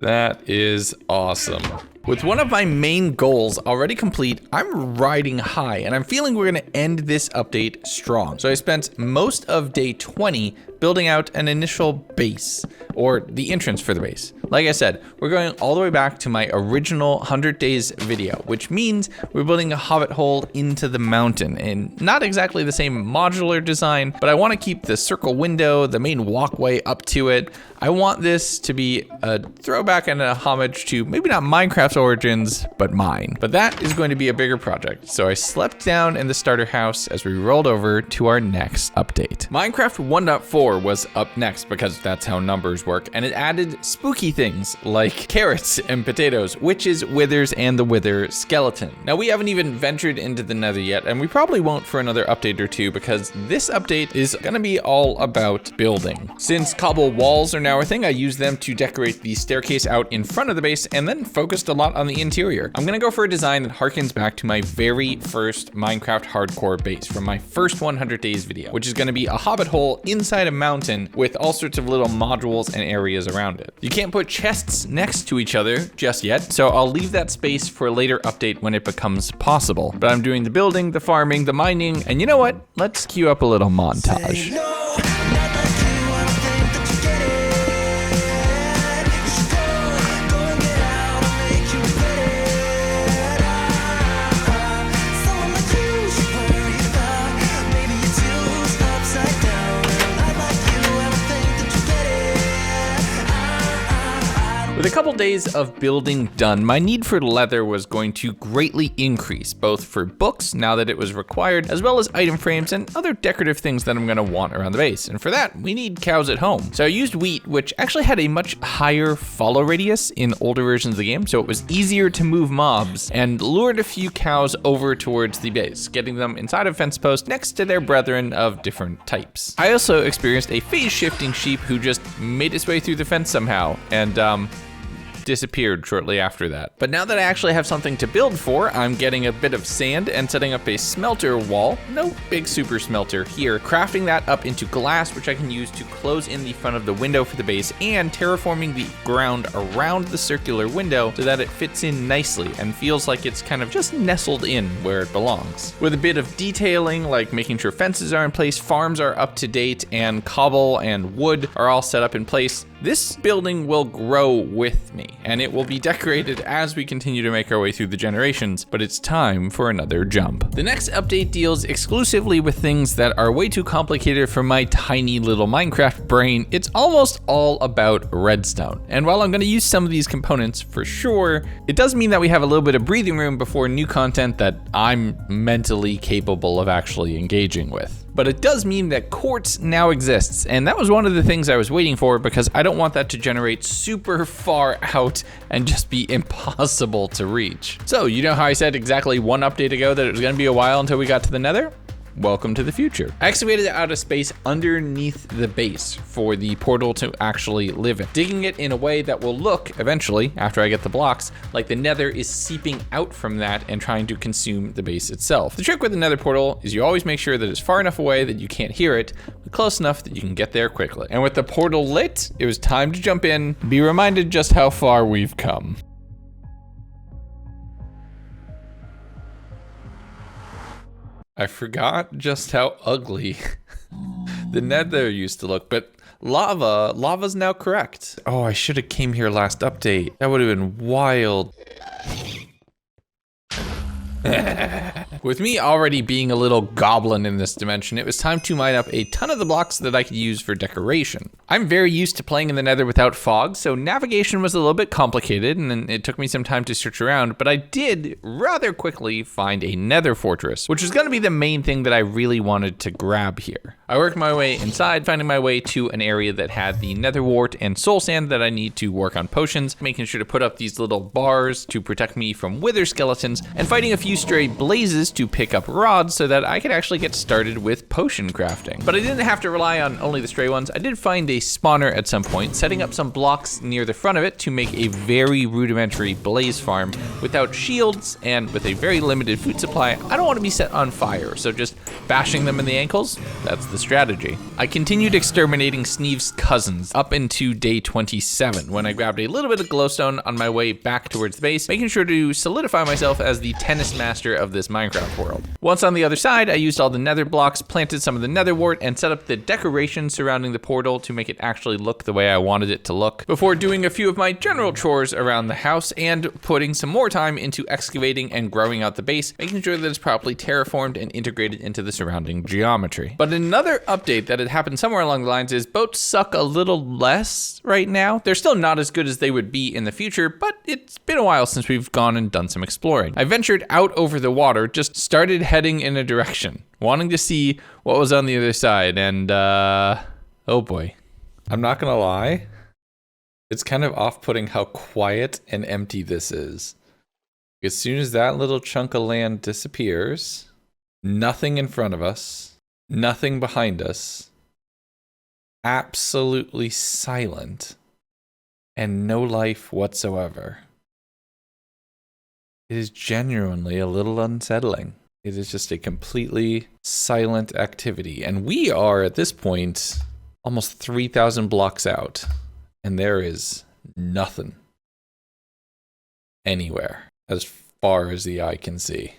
That is awesome. With one of my main goals already complete, I'm riding high, and I'm feeling we're gonna end this update strong. So I spent most of day 20 building out an initial base, or the entrance for the base. Like I said, we're going all the way back to my original 100 days video, which means we're building a hobbit hole into the mountain, and not exactly the same modular design, but I wanna keep the circle window, the main walkway up to it. I want this to be a throwback and a homage to maybe not Minecraft's origins, but mine. But that is going to be a bigger project, so I slept down in the starter house as we rolled over to our next update. Minecraft 1.4 was up next because that's how numbers work, and it added spooky things like carrots and potatoes, witches, withers, and the wither skeleton. Now we haven't even ventured into the Nether yet, and we probably won't for another update or two because this update is gonna be all about building. Since cobble walls are now a thing, I use them to decorate the staircase out in front of the base and then focused a lot on the interior. I'm gonna go for a design that harkens back to my very first Minecraft hardcore base from my first 100 days video, which is gonna be a hobbit hole inside a mountain with all sorts of little modules and areas around it. You can't put chests next to each other just yet, so I'll leave that space for a later update when it becomes possible. But I'm doing the building, the farming, the mining, and you know what? Let's cue up a little montage. With a couple days of building done, my need for leather was going to greatly increase, both for books, now that it was required, as well as item frames and other decorative things that I'm gonna want around the base. And for that, we need cows at home. So I used wheat, which actually had a much higher follow radius in older versions of the game, so it was easier to move mobs, and lured a few cows over towards the base, getting them inside a fence post next to their brethren of different types. I also experienced a phase-shifting sheep who just made its way through the fence somehow, and disappeared shortly after that. But now that I actually have something to build for, I'm getting a bit of sand and setting up a smelter wall. No big super smelter here. Crafting that up into glass, which I can use to close in the front of the window for the base, and terraforming the ground around the circular window so that it fits in nicely and feels like it's kind of just nestled in where it belongs. With a bit of detailing, like making sure fences are in place, farms are up to date, and cobble and wood are all set up in place, this building will grow with me, and it will be decorated as we continue to make our way through the generations, but it's time for another jump. The next update deals exclusively with things that are way too complicated for my tiny little Minecraft brain. It's almost all about redstone. And while I'm gonna use some of these components for sure, it does mean that we have a little bit of breathing room before new content that I'm mentally capable of actually engaging with. But it does mean that quartz now exists, and that was one of the things I was waiting for because I don't want that to generate super far out and just be impossible to reach. So, you know how I said exactly one update ago that it was gonna be a while until we got to the Nether? Welcome to the future. I excavated out a space underneath the base for the portal to actually live in, digging it in a way that will look, eventually, after I get the blocks, like the Nether is seeping out from that and trying to consume the base itself. The trick with the Nether portal is you always make sure that it's far enough away that you can't hear it, but close enough that you can get there quickly. And with the portal lit, it was time to jump in, be reminded just how far we've come. I forgot just how ugly the Nether used to look, but lava's now correct. Oh, I should have came here last update. That would have been wild. With me already being a little goblin in this dimension, it was time to mine up a ton of the blocks that I could use for decoration. I'm very used to playing in the Nether without fog, so navigation was a little bit complicated and it took me some time to search around, but I did rather quickly find a Nether fortress, which was gonna be the main thing that I really wanted to grab here. I worked my way inside, finding my way to an area that had the Nether wart and soul sand that I need to work on potions, making sure to put up these little bars to protect me from wither skeletons, and fighting a few stray blazes to pick up rods so that I could actually get started with potion crafting. But I didn't have to rely on only the stray ones. I did find a spawner at some point, setting up some blocks near the front of it to make a very rudimentary blaze farm without shields and with a very limited food supply. I don't want to be set on fire, so just bashing them in the ankles, that's the strategy. I continued exterminating Sneeve's cousins up into day 27 when I grabbed a little bit of glowstone on my way back towards the base, making sure to solidify myself as the tennis master of this Minecraft world. Once on the other side, I used all the nether blocks, planted some of the nether wart, and set up the decoration surrounding the portal to make it actually look the way I wanted it to look, before doing a few of my general chores around the house and putting some more time into excavating and growing out the base, making sure that it's properly terraformed and integrated into the surrounding geometry. But another update that had happened somewhere along the lines is boats suck a little less right now. They're still not as good as they would be in the future, but it's been a while since we've gone and done some exploring. I ventured out over the water, just started heading in a direction, wanting to see what was on the other side, and oh boy. I'm not gonna lie, it's kind of off-putting how quiet and empty this is. As soon as that little chunk of land disappears, nothing in front of us, nothing behind us, absolutely silent, and no life whatsoever. It is genuinely a little unsettling. It is just a completely silent activity. And we are, at this point, almost 3,000 blocks out. And there is nothing anywhere as far as the eye can see.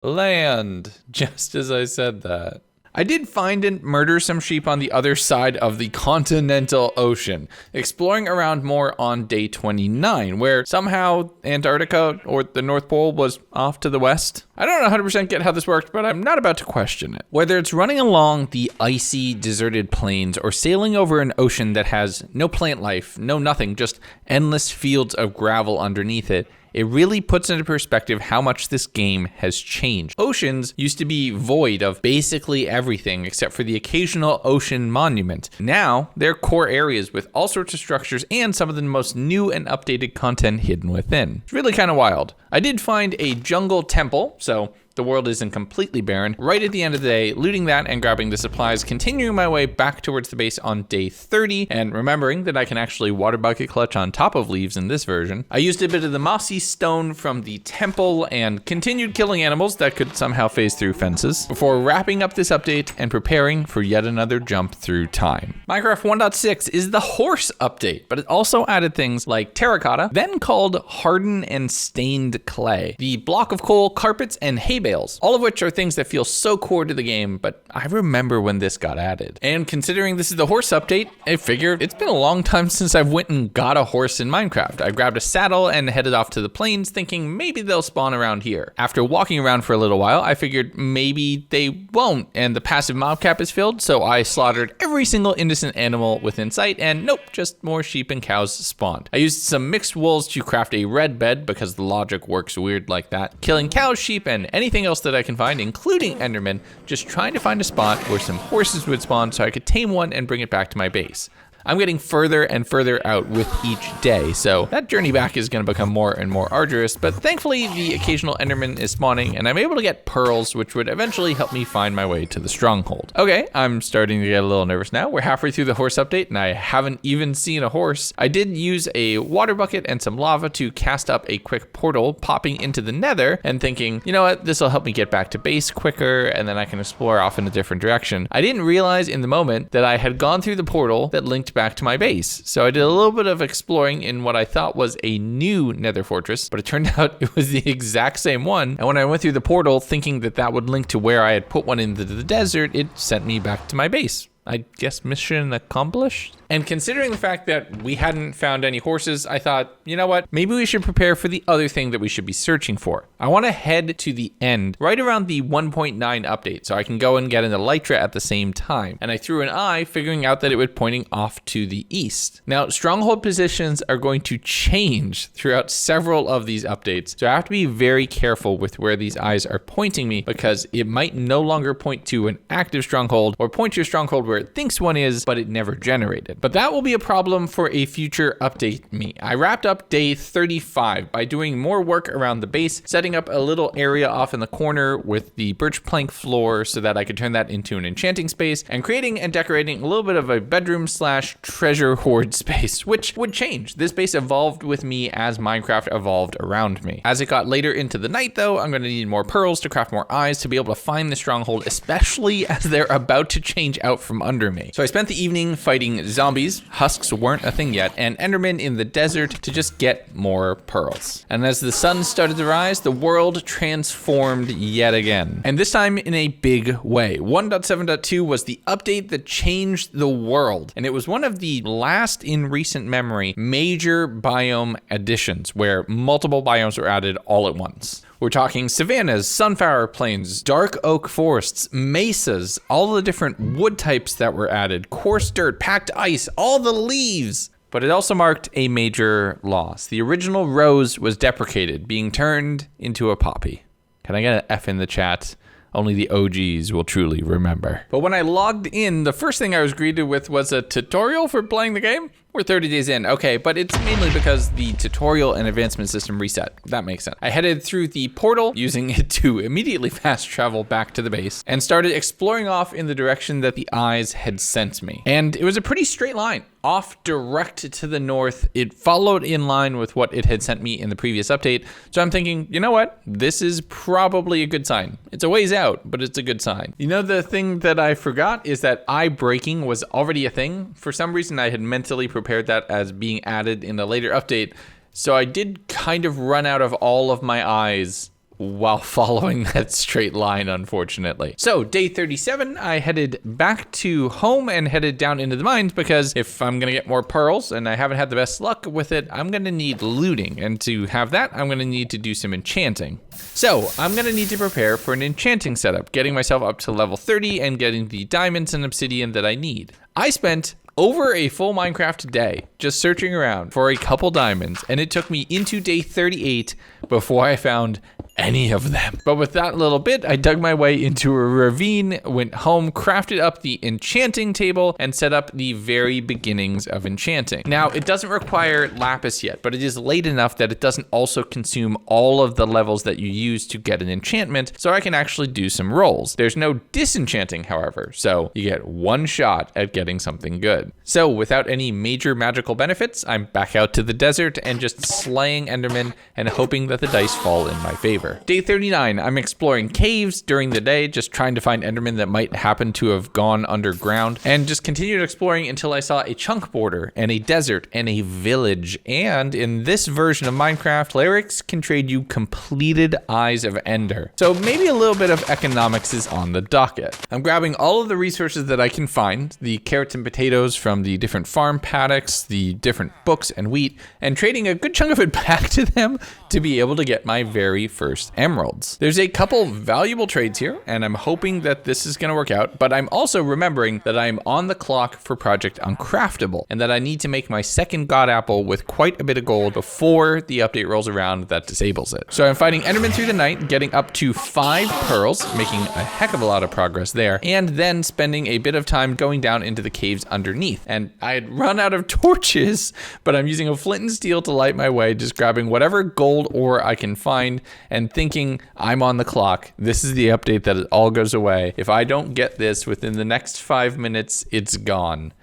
Land, just as I said that. I did find and murder some sheep on the other side of the continental ocean, exploring around more on day 29, where somehow Antarctica or the North Pole was off to the west. I don't 100% get how this worked, but I'm not about to question it. Whether it's running along the icy, deserted plains or sailing over an ocean that has no plant life, no nothing, just endless fields of gravel underneath it, it really puts into perspective how much this game has changed. Oceans used to be void of basically everything except for the occasional ocean monument. Now, they're core areas with all sorts of structures and some of the most new and updated content hidden within. It's really kind of wild. I did find a jungle temple, so the world isn't completely barren. Right at the end of the day, looting that and grabbing the supplies, continuing my way back towards the base on day 30, and remembering that I can actually water bucket clutch on top of leaves in this version. I used a bit of the mossy stone from the temple and continued killing animals that could somehow phase through fences, before wrapping up this update and preparing for yet another jump through time. Minecraft 1.6 is the horse update, but it also added things like terracotta, then called hardened and stained clay, the block of coal, carpets, and hay bales, all of which are things that feel so core to the game, but I remember when this got added. And considering this is the horse update, I figured it's been a long time since I've went and got a horse in Minecraft. I grabbed a saddle and headed off to the plains thinking maybe they'll spawn around here. After walking around for a little while, I figured maybe they won't, and the passive mob cap is filled, so I slaughtered every single innocent animal within sight, and nope, just more sheep and cows spawned. I used some mixed wools to craft a red bed because the logic works weird like that, killing cows, sheep, and anything else that I can find, including Enderman, just trying to find a spot where some horses would spawn so I could tame one and bring it back to my base. I'm getting further and further out with each day, so that journey back is going to become more and more arduous, but thankfully the occasional Enderman is spawning and I'm able to get pearls, which would eventually help me find my way to the stronghold. Okay, I'm starting to get a little nervous now. We're halfway through the horse update and I haven't even seen a horse. I did use a water bucket and some lava to cast up a quick portal, popping into the nether and thinking, you know what, this will help me get back to base quicker and then I can explore off in a different direction. I didn't realize in the moment that I had gone through the portal that linked back to my base. So I did a little bit of exploring in what I thought was a new Nether fortress, but it turned out it was the exact same one. And when I went through the portal thinking that that would link to where I had put one into the desert, it sent me back to my base. I guess mission accomplished? And considering the fact that we hadn't found any horses, I thought, you know what? Maybe we should prepare for the other thing that we should be searching for. I want to head to the end, right around the 1.9 update, so I can go and get an elytra at the same time. And I threw an eye, figuring out that it was pointing off to the east. Now, stronghold positions are going to change throughout several of these updates, so I have to be very careful with where these eyes are pointing me, because it might no longer point to an active stronghold, or point to a stronghold where it thinks one is, but it never generated. But that will be a problem for a future update me. I wrapped up day 35 by doing more work around the base, setting up a little area off in the corner with the birch plank floor so that I could turn that into an enchanting space, and creating and decorating a little bit of a bedroom / treasure hoard space, which would change. This base evolved with me as Minecraft evolved around me. As it got later into the night though, I'm going to need more pearls to craft more eyes to be able to find the stronghold, especially as they're about to change out from under me. So I spent the evening fighting zombies. Husks weren't a thing yet, and Endermen in the desert to just get more pearls. And as the sun started to rise, the world transformed yet again. And this time in a big way. 1.7.2 was the update that changed the world. And it was one of the last in recent memory major biome additions where multiple biomes were added all at once. We're talking savannas, sunflower plains, dark oak forests, mesas, all the different wood types that were added, coarse dirt, packed ice, all the leaves. But it also marked a major loss. The original rose was deprecated, being turned into a poppy. Can I get an F in the chat? Only the OGs will truly remember. But when I logged in, the first thing I was greeted with was a tutorial for playing the game. We're 30 days in, okay, but it's mainly because the tutorial and advancement system reset. That makes sense. I headed through the portal, using it to immediately fast travel back to the base, and started exploring off in the direction that the eyes had sent me. And it was a pretty straight line. Off direct to the north, it followed in line with what it had sent me in the previous update. So I'm thinking, you know what? This is probably a good sign. It's a ways out, but it's a good sign. You know, the thing that I forgot is that eye breaking was already a thing. For some reason, I had mentally prepared that as being added in a later update. So I did kind of run out of all of my eyes while following that straight line, unfortunately. So day 37, I headed back to home and headed down into the mines, because if I'm gonna get more pearls, and I haven't had the best luck with it, I'm gonna need looting. And to have that, I'm gonna need to do some enchanting. So I'm gonna need to prepare for an enchanting setup, getting myself up to level 30 and getting the diamonds and obsidian that I need. I spent over a full Minecraft day just searching around for a couple diamonds, and it took me into day 38 before I found any of them. But with that little bit, I dug my way into a ravine, went home, crafted up the enchanting table, and set up the very beginnings of enchanting. Now, it doesn't require lapis yet, but it is late enough that it doesn't also consume all of the levels that you use to get an enchantment, so I can actually do some rolls. There's no disenchanting, however, so you get one shot at getting something good. So without any major magical benefits, I'm back out to the desert and just slaying Endermen and hoping that the dice fall in my favor. Day 39, I'm exploring caves during the day, just trying to find Endermen that might happen to have gone underground, and just continued exploring until I saw a chunk border and a desert and a village. And in this version of Minecraft, clerics can trade you completed Eyes of Ender. So maybe a little bit of economics is on the docket. I'm grabbing all of the resources that I can find, the carrots and potatoes from the different farm paddocks, the different books and wheat, and trading a good chunk of it back to them to be able to get my very first emeralds. There's a couple valuable trades here, and I'm hoping that this is going to work out, but I'm also remembering that I'm on the clock for Project Uncraftable, and that I need to make my second god apple with quite a bit of gold before the update rolls around that disables it. So I'm fighting Endermen through the night, getting up to 5 pearls, making a heck of a lot of progress there, and then spending a bit of time going down into the caves underneath. And I had run out of torches, but I'm using a flint and steel to light my way, just grabbing whatever gold ore I can find, and thinking I'm on the clock. This is the update that it all goes away. If I don't get this within the next 5 minutes, it's gone.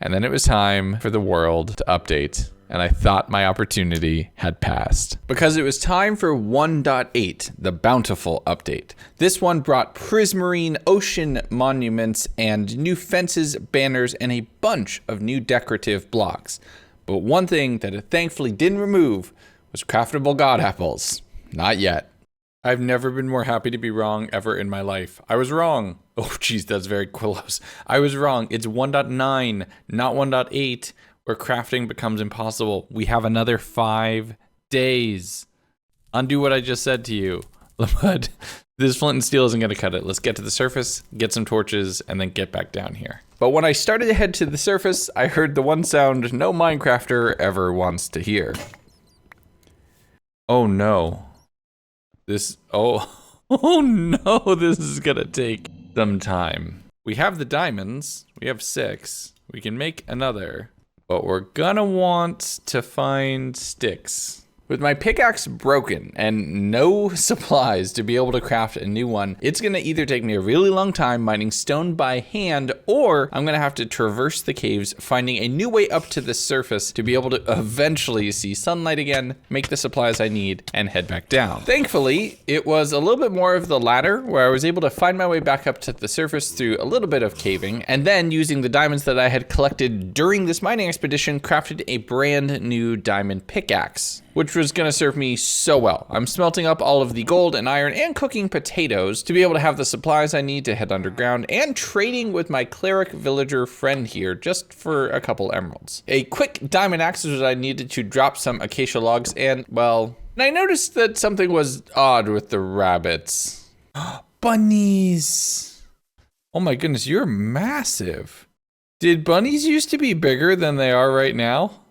And then it was time for the world to update. and I thought my opportunity had passed. Because it was time for 1.8, the Bountiful update. This one brought prismarine ocean monuments and new fences, banners, and a bunch of new decorative blocks. But one thing that it thankfully didn't remove was craftable god apples. Not yet. I've never been more happy to be wrong ever in my life. I was wrong. Oh geez, that's very close. I was wrong. It's 1.9, not 1.8. where crafting becomes impossible. We have another 5 days. Undo what I just said to you. But this flint and steel isn't gonna cut it. Let's get to the surface, get some torches, and then get back down here. But when I started to head to the surface, I heard the one sound no Minecrafter ever wants to hear. Oh no. Oh no, this is gonna take some time. We have the diamonds, we have 6. We can make another. But we're gonna want to find sticks. With my pickaxe broken and no supplies to be able to craft a new one, it's gonna either take me a really long time mining stone by hand, or I'm gonna have to traverse the caves, finding a new way up to the surface to be able to eventually see sunlight again, make the supplies I need, and head back down. Thankfully, it was a little bit more of the latter, where I was able to find my way back up to the surface through a little bit of caving, and then using the diamonds that I had collected during this mining expedition, crafted a brand new diamond pickaxe, which was gonna serve me so well. I'm smelting up all of the gold and iron and cooking potatoes to be able to have the supplies I need to head underground, and trading with my cleric villager friend here just for a couple emeralds. A quick diamond axe was what I needed to drop some acacia logs, and well, I noticed that something was odd with the rabbits. Bunnies! Oh my goodness, you're massive. Did bunnies used to be bigger than they are right now?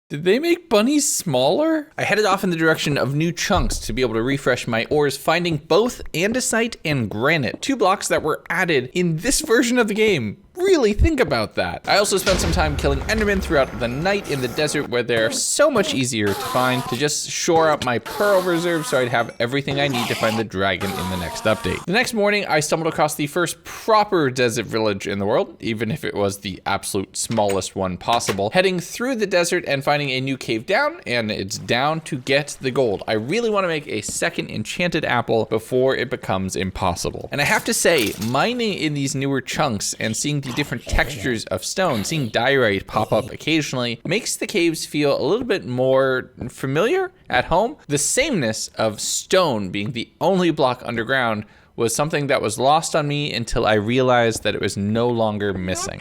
Did they make bunnies smaller? I headed off in the direction of new chunks to be able to refresh my ores, finding both andesite and granite, 2 blocks that were added in this version of the game. Really think about that. I also spent some time killing endermen throughout the night in the desert, where they're so much easier to find, to just shore up my pearl reserve so I'd have everything I need to find the dragon in the next update. The next morning, I stumbled across the first proper desert village in the world, even if it was the absolute smallest one possible, heading through the desert and finding a new cave down, and it's down to get the gold. I really want to make a second enchanted apple before it becomes impossible. And I have to say, mining in these newer chunks and seeing the different textures of stone, seeing diorite pop up occasionally, makes the caves feel a little bit more familiar at home. The sameness of stone being the only block underground was something that was lost on me until I realized that it was no longer missing.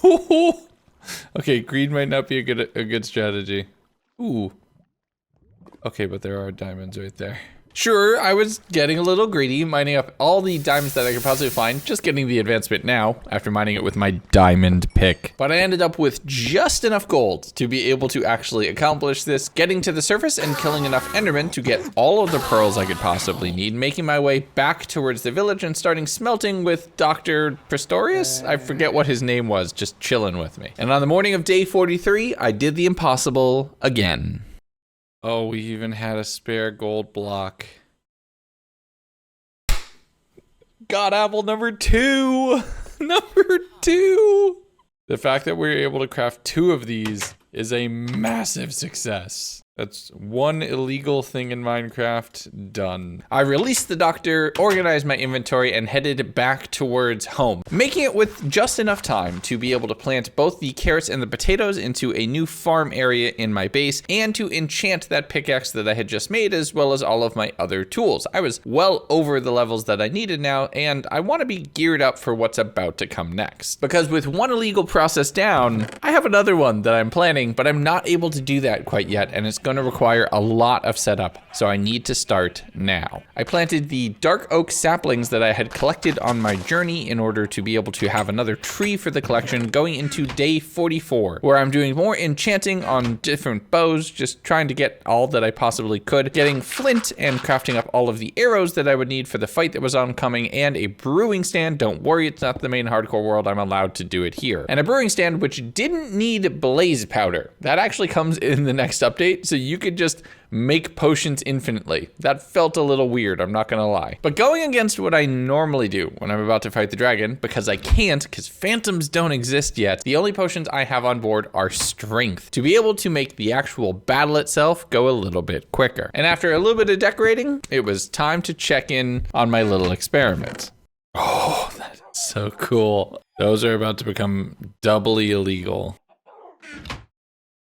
Oh! Okay, greed might not be a good strategy. Ooh. Okay, but there are diamonds right there. Sure, I was getting a little greedy, mining up all the diamonds that I could possibly find, just getting the advancement now, after mining it with my diamond pick. But I ended up with just enough gold to be able to actually accomplish this, getting to the surface and killing enough endermen to get all of the pearls I could possibly need, making my way back towards the village and starting smelting with Dr. Pistorius? I forget what his name was, just chilling with me. And on the morning of day 43, I did the impossible again. Oh, we even had a spare gold block. God apple number 2! Number 2! The fact that we were able to craft 2 of these is a massive success. That's one illegal thing in Minecraft done. I released the doctor, organized my inventory, and headed back towards home, making it with just enough time to be able to plant both the carrots and the potatoes into a new farm area in my base, and to enchant that pickaxe that I had just made, as well as all of my other tools. I was well over the levels that I needed now, and I want to be geared up for what's about to come next. Because with one illegal process down, I have another one that I'm planning, but I'm not able to do that quite yet, and it's going to require a lot of setup, so I need to start now. I planted the dark oak saplings that I had collected on my journey in order to be able to have another tree for the collection going into day 44, where I'm doing more enchanting on different bows, just trying to get all that I possibly could, getting flint and crafting up all of the arrows that I would need for the fight that was oncoming, and a brewing stand. Don't worry, it's not the main hardcore world, I'm allowed to do it here. And a brewing stand which didn't need blaze powder. That actually comes in the next update, so so you could just make potions infinitely. That felt a little weird, I'm not gonna lie. But going against what I normally do when I'm about to fight the dragon, because I can't, because phantoms don't exist yet, the only potions I have on board are strength, to be able to make the actual battle itself go a little bit quicker. And after a little bit of decorating, it was time to check in on my little experiment. Oh, that is so cool. Those are about to become doubly illegal.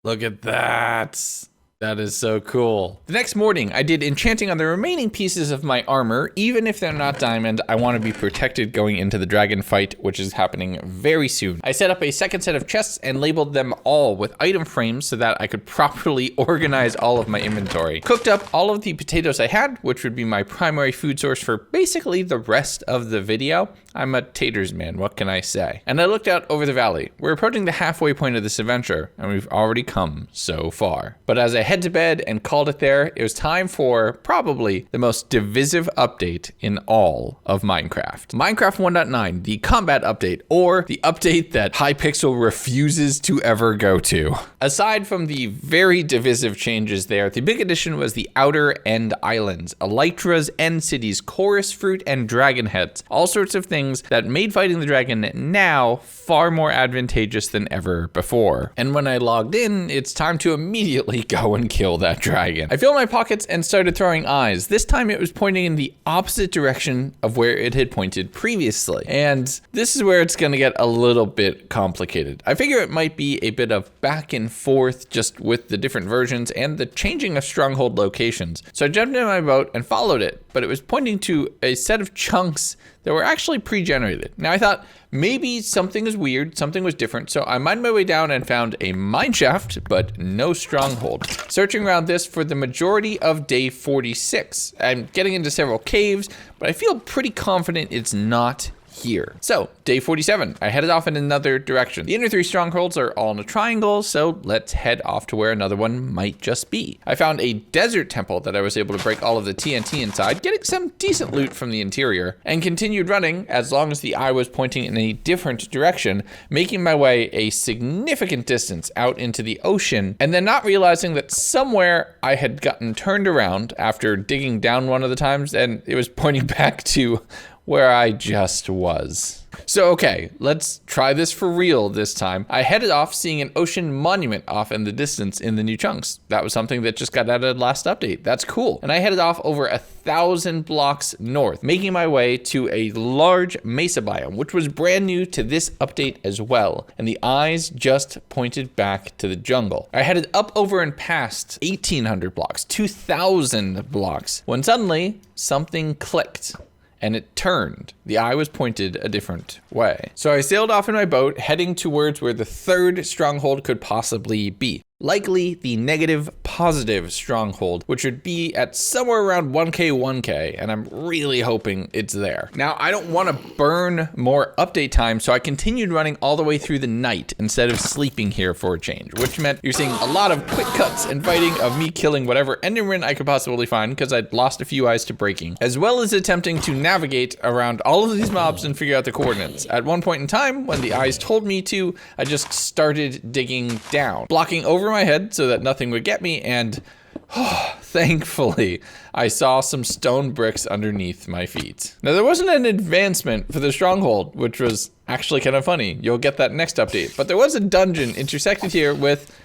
Look at that. That is so cool. The next morning, I did enchanting on the remaining pieces of my armor. Even if they're not diamond, I want to be protected going into the dragon fight, which is happening very soon. I set up a second set of chests and labeled them all with item frames so that I could properly organize all of my inventory. Cooked up all of the potatoes I had, which would be my primary food source for basically the rest of the video. I'm a taters man, what can I say? And I looked out over the valley. We're approaching the halfway point of this adventure, and we've already come so far. But as I head to bed and called it there, it was time for probably the most divisive update in all of Minecraft. Minecraft 1.9, the combat update, or the update that Hypixel refuses to ever go to. Aside from the very divisive changes there, the big addition was the outer end islands, Elytra's end cities, chorus fruit, and dragon heads. All sorts of things that made fighting the dragon now far more advantageous than ever before. And when I logged in, it's time to immediately go and kill that dragon. I filled my pockets and started throwing eyes. This time it was pointing in the opposite direction of where it had pointed previously. And this is where it's gonna get a little bit complicated. I figure it might be a bit of back and forth just with the different versions and the changing of stronghold locations. So I jumped in my boat and followed it, but it was pointing to a set of chunks that were actually pre-generated. Now I thought maybe something is weird, something was different, so I mined my way down and found a mine shaft, but no stronghold. Searching around this for the majority of day 46. I'm getting into several caves, but I feel pretty confident it's not here. So, day 47, I headed off in another direction. The inner three strongholds are all in a triangle, so let's head off to where another one might just be. I found a desert temple that I was able to break all of the TNT inside, getting some decent loot from the interior, and continued running as long as the eye was pointing in a different direction, making my way a significant distance out into the ocean, and then not realizing that somewhere I had gotten turned around after digging down one of the times, and it was pointing back to where I just was. So okay, let's try this for real this time. I headed off seeing an ocean monument off in the distance in the new chunks. That was something that just got added last update. That's cool. And I headed off over 1,000 blocks north, making my way to a large mesa biome, which was brand new to this update as well. And the eyes just pointed back to the jungle. I headed up over and past 1,800 blocks, 2,000 blocks, when suddenly something clicked. And it turned. The eye was pointed a different way. So I sailed off in my boat, heading towards where the third stronghold could possibly be. Likely the negative positive stronghold, which would be at somewhere around 1k, and I'm really hoping it's there. Now, I don't want to burn more update time, so I continued running all the way through the night instead of sleeping here for a change, which meant you're seeing a lot of quick cuts and fighting of me killing whatever enderman I could possibly find because I'd lost a few eyes to breaking, as well as attempting to navigate around all of these mobs and figure out the coordinates. At one point in time, when the eyes told me to, I just started digging down, blocking over my head so that nothing would get me, and thankfully I saw some stone bricks underneath my feet. Now there wasn't an advancement for the stronghold, which was actually kind of funny. You'll get that next update, but there was a dungeon intersected here with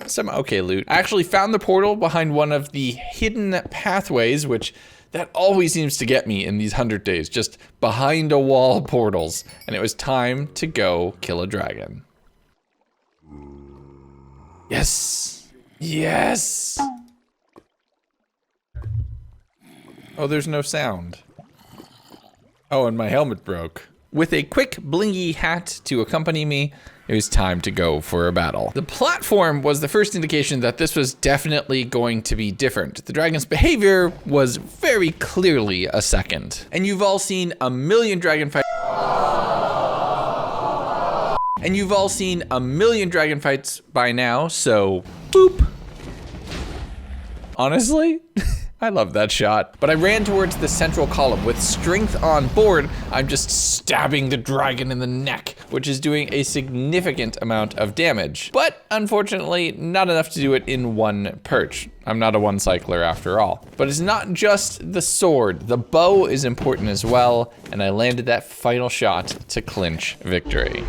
some okay loot. I actually found the portal behind one of the hidden pathways, which that always seems to get me in these 100 days, just behind a wall portals, and it was time to go kill a dragon. Yes. Yes. Oh, there's no sound. Oh, and my helmet broke. With a quick blingy hat to accompany me, it was time to go for a battle. The platform was the first indication that this was definitely going to be different. The dragon's behavior was very clearly a second. And you've all seen a million dragon fights. And you've all seen a million dragon fights by now, so boop. Honestly, I love that shot. But I ran towards the central column with strength on board. I'm just stabbing the dragon in the neck which is doing a significant amount of damage. But unfortunately, not enough to do it in one perch. I'm not a one cycler after all. But it's not just the sword. The bow is important as well, and I landed that final shot to clinch victory.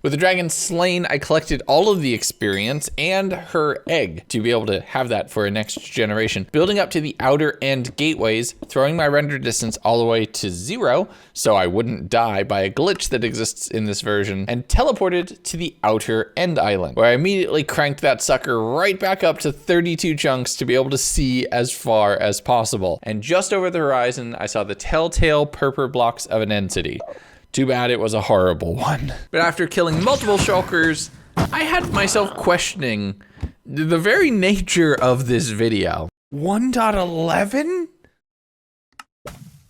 With the dragon slain, I collected all of the experience and her egg to be able to have that for a next generation. Building up to the outer end gateways, throwing my render distance all the way to 0 so I wouldn't die by a glitch that exists in this version, and teleported to the outer end island, where I immediately cranked that sucker right back up to 32 chunks to be able to see as far as possible. And just over the horizon, I saw the telltale purple blocks of an end city. Too bad it was a horrible one. But after killing multiple shulkers, I had myself questioning the very nature of this video. 1.11?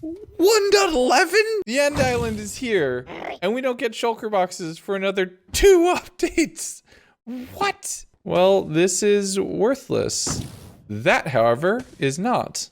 1.11? The end island is here, and we don't get shulker boxes for another 2 updates. What? Well, this is worthless. That, however, is not.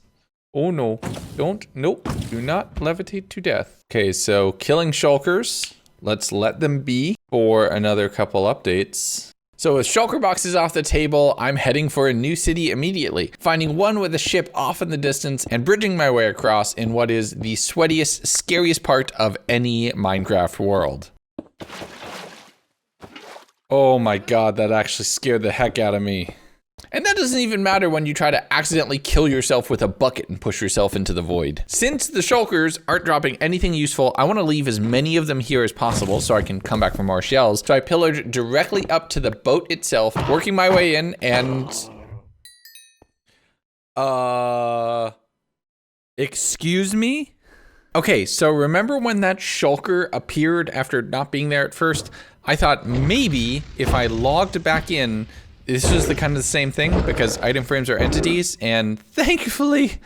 Oh no, nope, do not levitate to death. Okay, so killing shulkers, let's let them be for another couple updates. So with shulker boxes off the table, I'm heading for a new city immediately, finding one with a ship off in the distance and bridging my way across in what is the sweatiest, scariest part of any Minecraft world. Oh my god, that actually scared the heck out of me. And that doesn't even matter when you try to accidentally kill yourself with a bucket and push yourself into the void. Since the shulkers aren't dropping anything useful, I want to leave as many of them here as possible so I can come back for more shells. So I pillared directly up to the boat itself, working my way in and... Excuse me? Okay, so remember when that shulker appeared after not being there at first? I thought maybe if I logged back in, this was the kind of the same thing because item frames are entities, and thankfully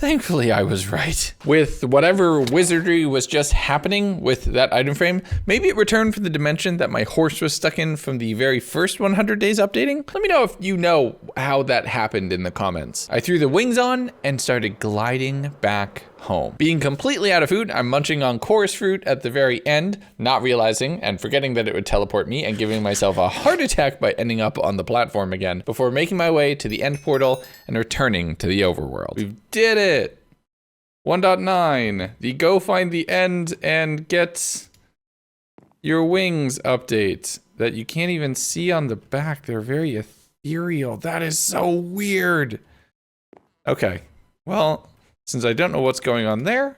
I was right. With whatever wizardry was just happening with that item frame, maybe it returned from the dimension that my horse was stuck in from the very first 100 days updating. Let me know if you know how that happened in the comments. I threw the wings on and started gliding back home. Being completely out of food, I'm munching on chorus fruit at the very end, not realizing and forgetting that it would teleport me and giving myself a heart attack by ending up on the platform again before making my way to the end portal and returning to the overworld. We did it! 1.9, the go find the end and get your wings update that you can't even see on the back. They're very ethereal. That is so weird. Okay, well, since I don't know what's going on there,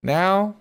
now,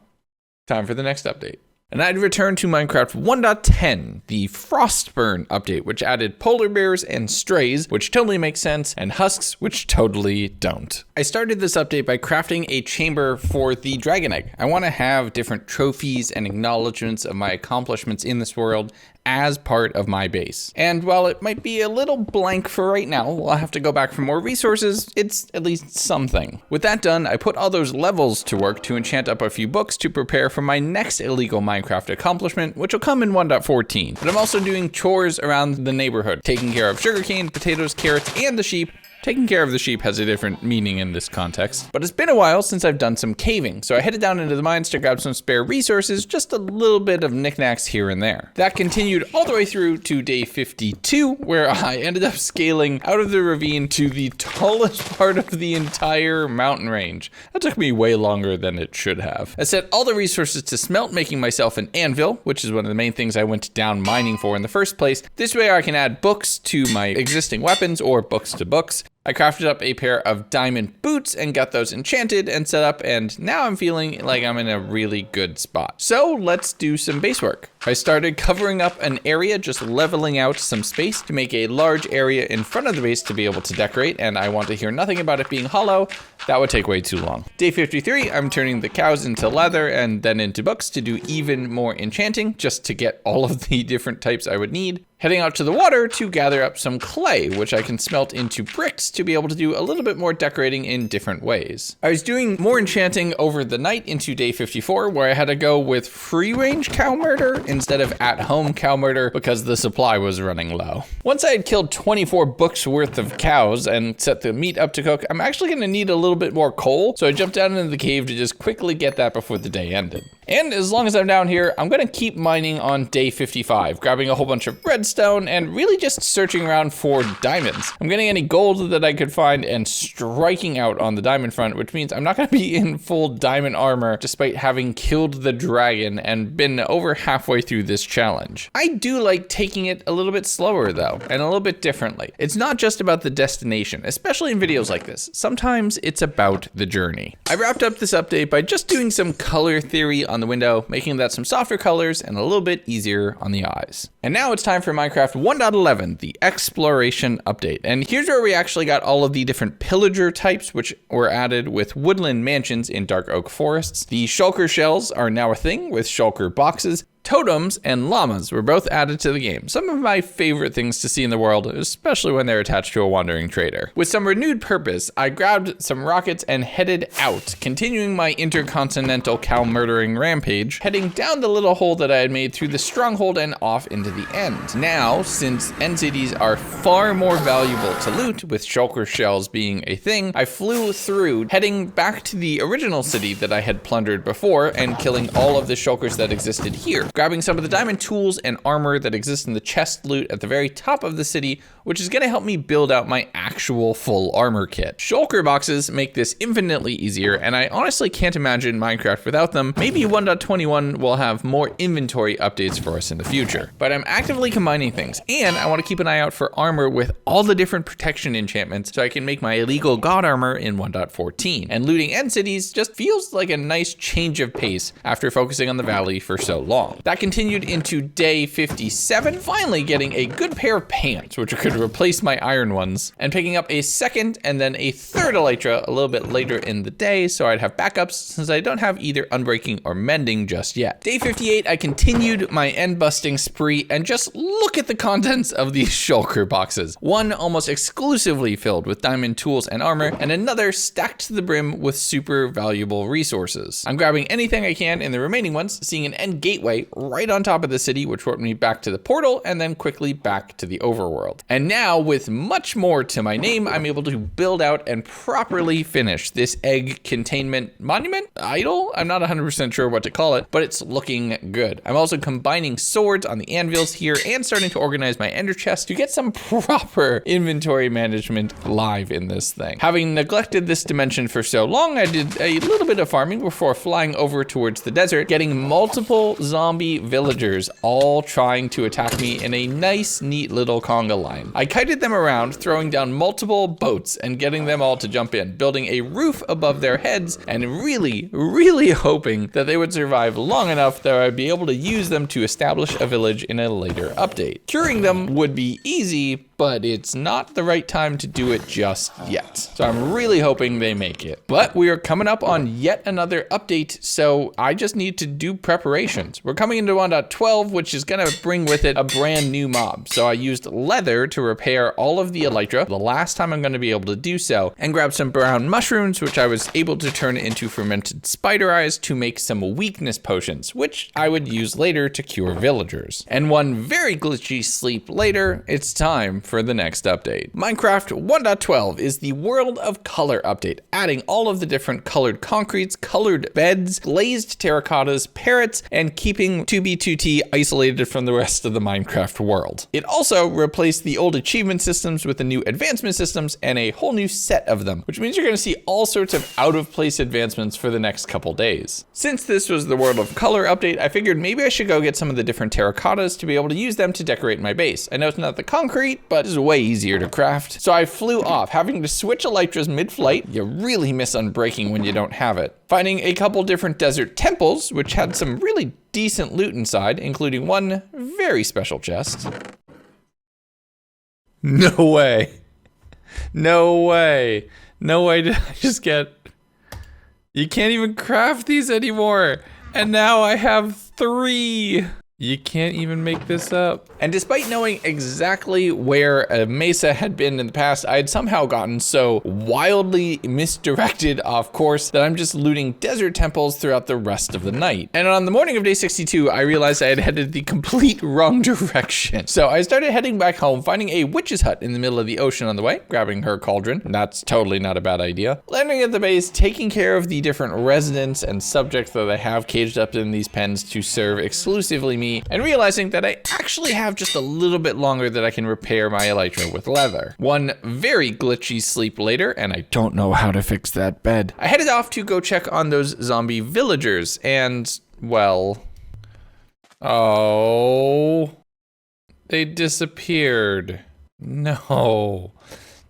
time for the next update. And I'd return to Minecraft 1.10, the Frostburn update, which added polar bears and strays, which totally makes sense, and husks, which totally don't. I started this update by crafting a chamber for the dragon egg. I want to have different trophies and acknowledgements of my accomplishments in this world as part of my base. And while it might be a little blank for right now, I'll have to go back for more resources, it's at least something. With that done, I put all those levels to work to enchant up a few books to prepare for my next illegal Minecraft accomplishment, which will come in 1.14. But I'm also doing chores around the neighborhood, taking care of sugarcane, potatoes, carrots, and the sheep. Taking care of the sheep has a different meaning in this context, but it's been a while since I've done some caving, so I headed down into the mines to grab some spare resources, just a little bit of knickknacks here and there. That continued all the way through to day 52, where I ended up scaling out of the ravine to the tallest part of the entire mountain range. That took me way longer than it should have. I set all the resources to smelt, making myself an anvil, which is one of the main things I went down mining for in the first place. This way I can add books to my existing weapons or books to books. I crafted up a pair of diamond boots and got those enchanted and set up, and now I'm feeling like I'm in a really good spot. So let's do some base work. I started covering up an area, just leveling out some space to make a large area in front of the base to be able to decorate, and I want to hear nothing about it being hollow. That would take way too long. Day 53, I'm turning the cows into leather and then into books to do even more enchanting, just to get all of the different types I would need. Heading out to the water to gather up some clay, which I can smelt into bricks to be able to do a little bit more decorating in different ways. I was doing more enchanting over the night into day 54, where I had to go with free range cow murder instead of at-home cow murder because the supply was running low. Once I had killed 24 books worth of cows and set the meat up to cook, I'm actually gonna need a little bit more coal, so I jumped down into the cave to just quickly get that before the day ended. And as long as I'm down here, I'm gonna keep mining on day 55, grabbing a whole bunch of redstone and really just searching around for diamonds. I'm getting any gold that I could find and striking out on the diamond front, which means I'm not gonna be in full diamond armor despite having killed the dragon and been over halfway through this challenge. I do like taking it a little bit slower though, and a little bit differently. It's not just about the destination, especially in videos like this. Sometimes it's about the journey. I wrapped up this update by just doing some color theory on the window, making that some softer colors and a little bit easier on the eyes. And now it's time for Minecraft 1.11, the exploration update. And here's where we actually got all of the different pillager types, which were added with woodland mansions in dark oak forests. The shulker shells are now a thing with shulker boxes. Totems and llamas were both added to the game. Some of my favorite things to see in the world, especially when they're attached to a wandering trader. With some renewed purpose, I grabbed some rockets and headed out, continuing my intercontinental cow murdering rampage, heading down the little hole that I had made through the stronghold and off into the end. Now, since end cities are far more valuable to loot, with shulker shells being a thing, I flew through, heading back to the original city that I had plundered before and killing all of the shulkers that existed here. Grabbing some of the diamond tools and armor that exist in the chest loot at the very top of the city, which is gonna help me build out my actual full armor kit. Shulker boxes make this infinitely easier, and I honestly can't imagine Minecraft without them. Maybe 1.21 will have more inventory updates for us in the future. But I'm actively combining things, and I wanna keep an eye out for armor with all the different protection enchantments so I can make my illegal god armor in 1.14. And looting end cities just feels like a nice change of pace after focusing on the valley for so long. That continued into day 57, finally getting a good pair of pants, which could replace my iron ones, and picking up a second and then a third elytra a little bit later in the day, so I'd have backups since I don't have either unbreaking or mending just yet. Day 58, I continued my end busting spree, and just look at the contents of these shulker boxes. One almost exclusively filled with diamond tools and armor, and another stacked to the brim with super valuable resources. I'm grabbing anything I can in the remaining ones, seeing an end gateway right on top of the city, which brought me back to the portal and then quickly back to the overworld. And now, with much more to my name, I'm able to build out and properly finish this egg containment monument? Idol? I'm not 100% sure what to call it, but it's looking good. I'm also combining swords on the anvils here and starting to organize my ender chest to get some proper inventory management live in this thing. Having neglected this dimension for so long, I did a little bit of farming before flying over towards the desert, getting multiple zombie villagers all trying to attack me in a nice, neat little conga line. I kited them around, throwing down multiple boats and getting them all to jump in, building a roof above their heads and really hoping that they would survive long enough that I'd be able to use them to establish a village in a later update. Curing them would be easy, but it's not the right time to do it just yet. So I'm really hoping they make it. But we are coming up on yet another update, so I just need to do preparations. We're coming into 1.12, which is gonna bring with it a brand new mob. So I used leather to repair all of the elytra, the last time I'm gonna be able to do so, and grab some brown mushrooms, which I was able to turn into fermented spider eyes to make some weakness potions, which I would use later to cure villagers. And one very glitchy sleep later, it's time for the next update. Minecraft 1.12 is the World of Color update, adding all of the different colored concretes, colored beds, glazed terracottas, parrots, and keeping 2B2T isolated from the rest of the Minecraft world. It also replaced the old achievement systems with the new advancement systems and a whole new set of them, which means you're going to see all sorts of out-of-place advancements for the next couple days. Since this was the World of Color update, I figured maybe I should go get some of the different terracottas to be able to use them to decorate my base. I know it's not the concrete, but it's way easier to craft. So I flew off, having to switch elytras mid-flight. You really miss unbreaking when you don't have it. Finding a couple different desert temples, which had some really decent loot inside, including one very special chest. No way. No way. No way did I just get... You can't even craft these anymore. And now I have 3. You can't even make this up. And despite knowing exactly where a mesa had been in the past, I had somehow gotten so wildly misdirected off course that I'm just looting desert temples throughout the rest of the night. And on the morning of day 62, I realized I had headed the complete wrong direction. So I started heading back home, finding a witch's hut in the middle of the ocean on the way, grabbing her cauldron. That's totally not a bad idea. Landing at the base, taking care of the different residents and subjects that I have caged up in these pens to serve exclusively me, and realizing that I actually have just a little bit longer that I can repair my elytra with leather. One very glitchy sleep later, and I don't know how to fix that bed. I headed off to go check on those zombie villagers, and, well, oh, they disappeared. No.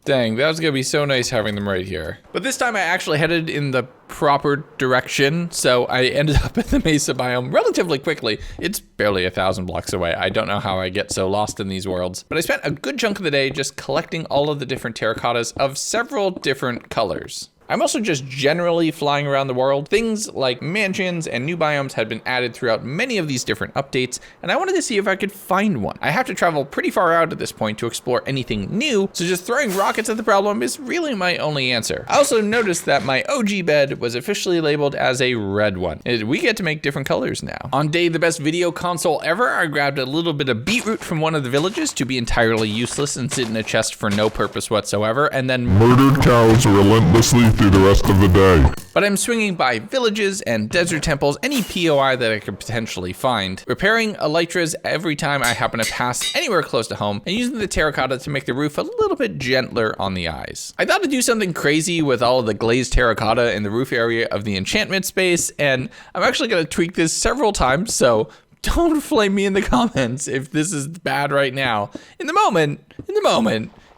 Dang, that was gonna be so nice having them right here. But this time I actually headed in the proper direction, so I ended up in the mesa biome relatively quickly. It's barely 1,000 blocks away. I don't know how I get so lost in these worlds, but I spent a good chunk of the day just collecting all of the different terracottas of several different colors. I'm also just generally flying around the world. Things like mansions and new biomes had been added throughout many of these different updates, and I wanted to see if I could find one. I have to travel pretty far out at this point to explore anything new, so just throwing rockets at the problem is really my only answer. I also noticed that my OG bed was officially labeled as a red one. We get to make different colors now. On day the best video console ever, I grabbed a little bit of beetroot from one of the villages to be entirely useless and sit in a chest for no purpose whatsoever, and then murdered cows relentlessly through the rest of the day. But I'm swinging by villages and desert temples, any POI that I could potentially find, repairing elytras every time I happen to pass anywhere close to home, and using the terracotta to make the roof a little bit gentler on the eyes. I thought to do something crazy with all of the glazed terracotta in the roof area of the enchantment space, and I'm actually gonna tweak this several times, so don't flame me in the comments if this is bad right now. In the moment,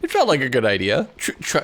it felt like a good idea.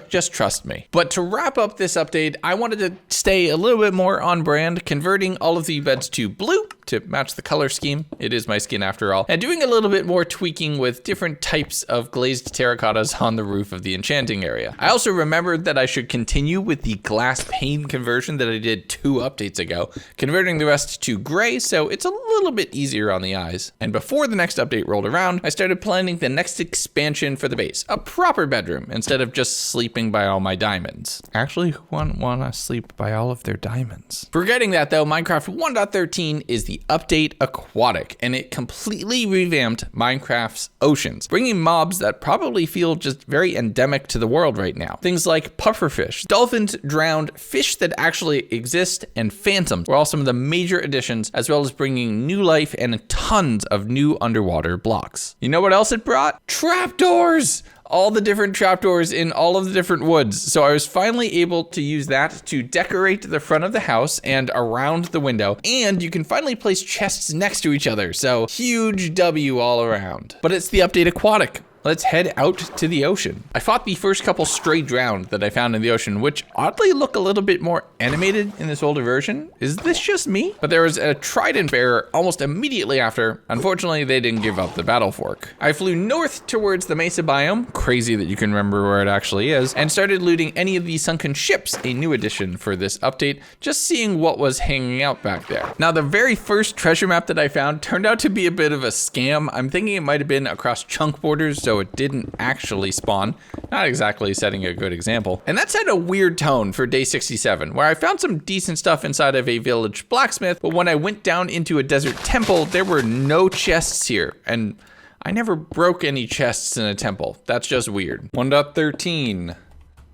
Just trust me. But to wrap up this update, I wanted to stay a little bit more on brand, converting all of the beds to blue to match the color scheme. It is my skin after all. And doing a little bit more tweaking with different types of glazed terracottas on the roof of the enchanting area. I also remembered that I should continue with the glass pane conversion that I did 2 updates ago, converting the rest to gray so it's a little bit easier on the eyes. And before the next update rolled around, I started planning the next expansion for the base, a proper bedroom instead of just sleeping by all my diamonds. Actually, who wouldn't want to sleep by all of their diamonds? Forgetting that though, Minecraft 1.13 is the update Aquatic, and it completely revamped Minecraft's oceans, bringing mobs that probably feel just very endemic to the world right now. Things like pufferfish, dolphins, drowned, fish that actually exist, and phantoms were all some of the major additions, as well as bringing new life and tons of new underwater blocks. You know what else it brought? Trapdoors! All the different trapdoors in all of the different woods. So I was finally able to use that to decorate the front of the house and around the window. And you can finally place chests next to each other. So huge W all around. But it's the update Aquatic. Let's head out to the ocean. I fought the first couple stray drowned that I found in the ocean, which oddly look a little bit more animated in this older version. Is this just me? But there was a trident bearer almost immediately after. Unfortunately, they didn't give up the battle fork. I flew north towards the mesa biome, crazy that you can remember where it actually is, and started looting any of the sunken ships, a new addition for this update, just seeing what was hanging out back there. Now, the very first treasure map that I found turned out to be a bit of a scam. I'm thinking it might have been across chunk borders, so it didn't actually spawn. Not exactly setting a good example. And that set a weird tone for day 67, where I found some decent stuff inside of a village blacksmith, but when I went down into a desert temple, there were no chests here, and I never broke any chests in a temple. That's just weird. 1.13,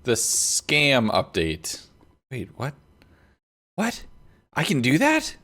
the scam update. Wait, what? What? I can do that?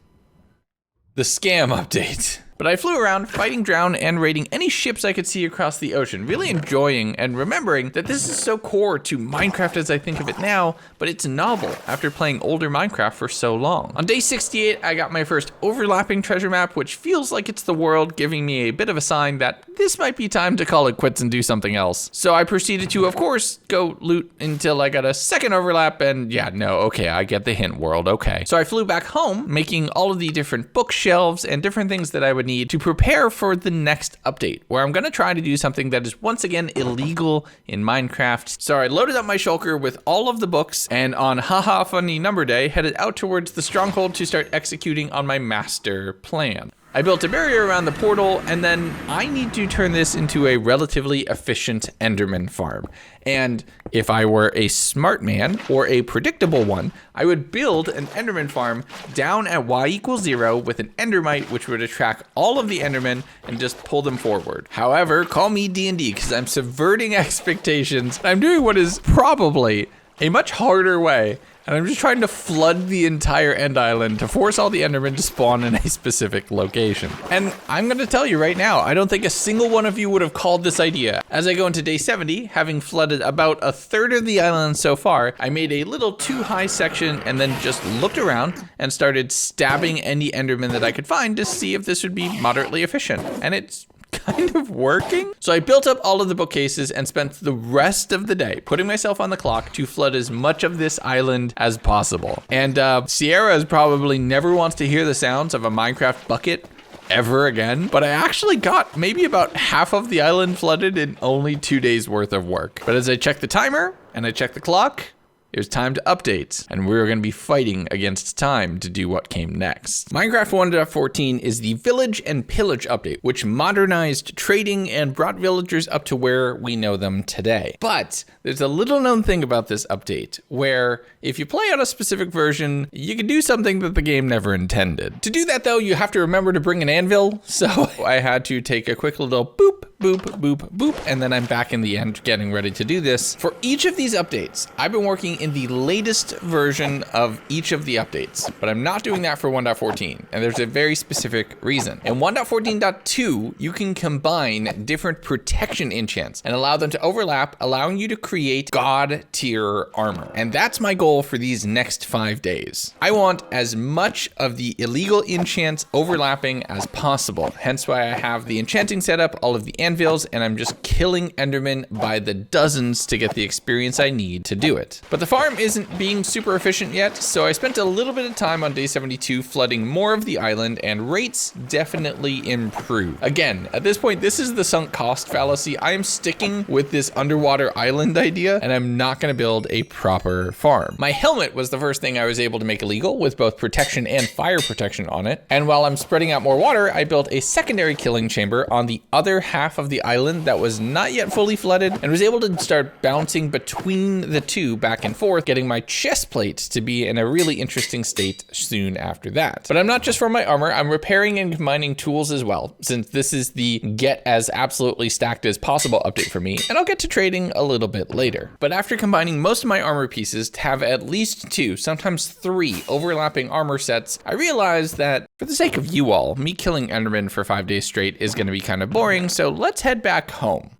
The scam update. But I flew around fighting drown and raiding any ships I could see across the ocean, really enjoying and remembering that this is so core to Minecraft as I think of it now, but it's novel after playing older Minecraft for so long. On day 68, I got my first overlapping treasure map, which feels like it's the world giving me a bit of a sign that this might be time to call it quits and do something else. So I proceeded to, of course, go loot until I got a second overlap, and yeah, no, okay, I get the hint, world, okay. So I flew back home, making all of the different bookshelves and different things that I would need to prepare for the next update, where I'm gonna try to do something that is once again illegal in Minecraft. So I loaded up my shulker with all of the books, and on haha funny number day, headed out towards the stronghold to start executing on my master plan. I built a barrier around the portal, and then I need to turn this into a relatively efficient Enderman farm. And if I were a smart man, or a predictable one, I would build an Enderman farm down at y=0 with an Endermite, which would attract all of the Endermen and just pull them forward. However, call me D&D, because I'm subverting expectations. I'm doing what is probably a much harder way, and I'm just trying to flood the entire End Island to force all the Endermen to spawn in a specific location. And I'm gonna tell you right now, I don't think a single one of you would have called this idea. As I go into day 70, having flooded about a third of the island so far, I made a little too high section and then just looked around and started stabbing any Enderman that I could find to see if this would be moderately efficient. And it's kind of working. So I built up all of the bookcases and spent the rest of the day putting myself on the clock to flood as much of this island as possible. And Sierra probably never wants to hear the sounds of a Minecraft bucket ever again, but I actually got maybe about half of the island flooded in only 2 days worth of work. But as I checked the timer and I checked the clock, it was time to update, and we were going to be fighting against time to do what came next. Minecraft 1.14 is the Village and Pillage update, which modernized trading and brought villagers up to where we know them today. But there's a little known thing about this update, where if you play on a specific version, you can do something that the game never intended. To do that though, you have to remember to bring an anvil, so I had to take a quick little boop, boop, boop, boop, and then I'm back in the end getting ready to do this. For each of these updates, I've been working in the latest version of each of the updates, but I'm not doing that for 1.14, and there's a very specific reason. In 1.14.2, you can combine different protection enchants and allow them to overlap, allowing you to create god tier armor. And that's my goal for these next 5 days. I want as much of the illegal enchants overlapping as possible, hence why I have the enchanting setup, all of the anvils, and I'm just killing Endermen by the dozens to get the experience I need to do it. But the farm isn't being super efficient yet, so I spent a little bit of time on day 72 flooding more of the island, and rates definitely improved. Again, at this point, this is the sunk cost fallacy. I am sticking with this underwater island idea, and I'm not gonna build a proper farm. My helmet was the first thing I was able to make illegal, with both protection and fire protection on it. And while I'm spreading out more water, I built a secondary killing chamber on the other half of the island that was not yet fully flooded, and was able to start bouncing between the two back and forth, getting my chest plate to be in a really interesting state soon after that. But I'm not just for my armor, I'm repairing and combining tools as well, since this is the get as absolutely stacked as possible update for me, and I'll get to trading a little bit later. But after combining most of my armor pieces to have at least 2, sometimes 3 overlapping armor sets, I realized that for the sake of you all, me killing Enderman for 5 days straight is gonna be kind of boring, so let's head back home.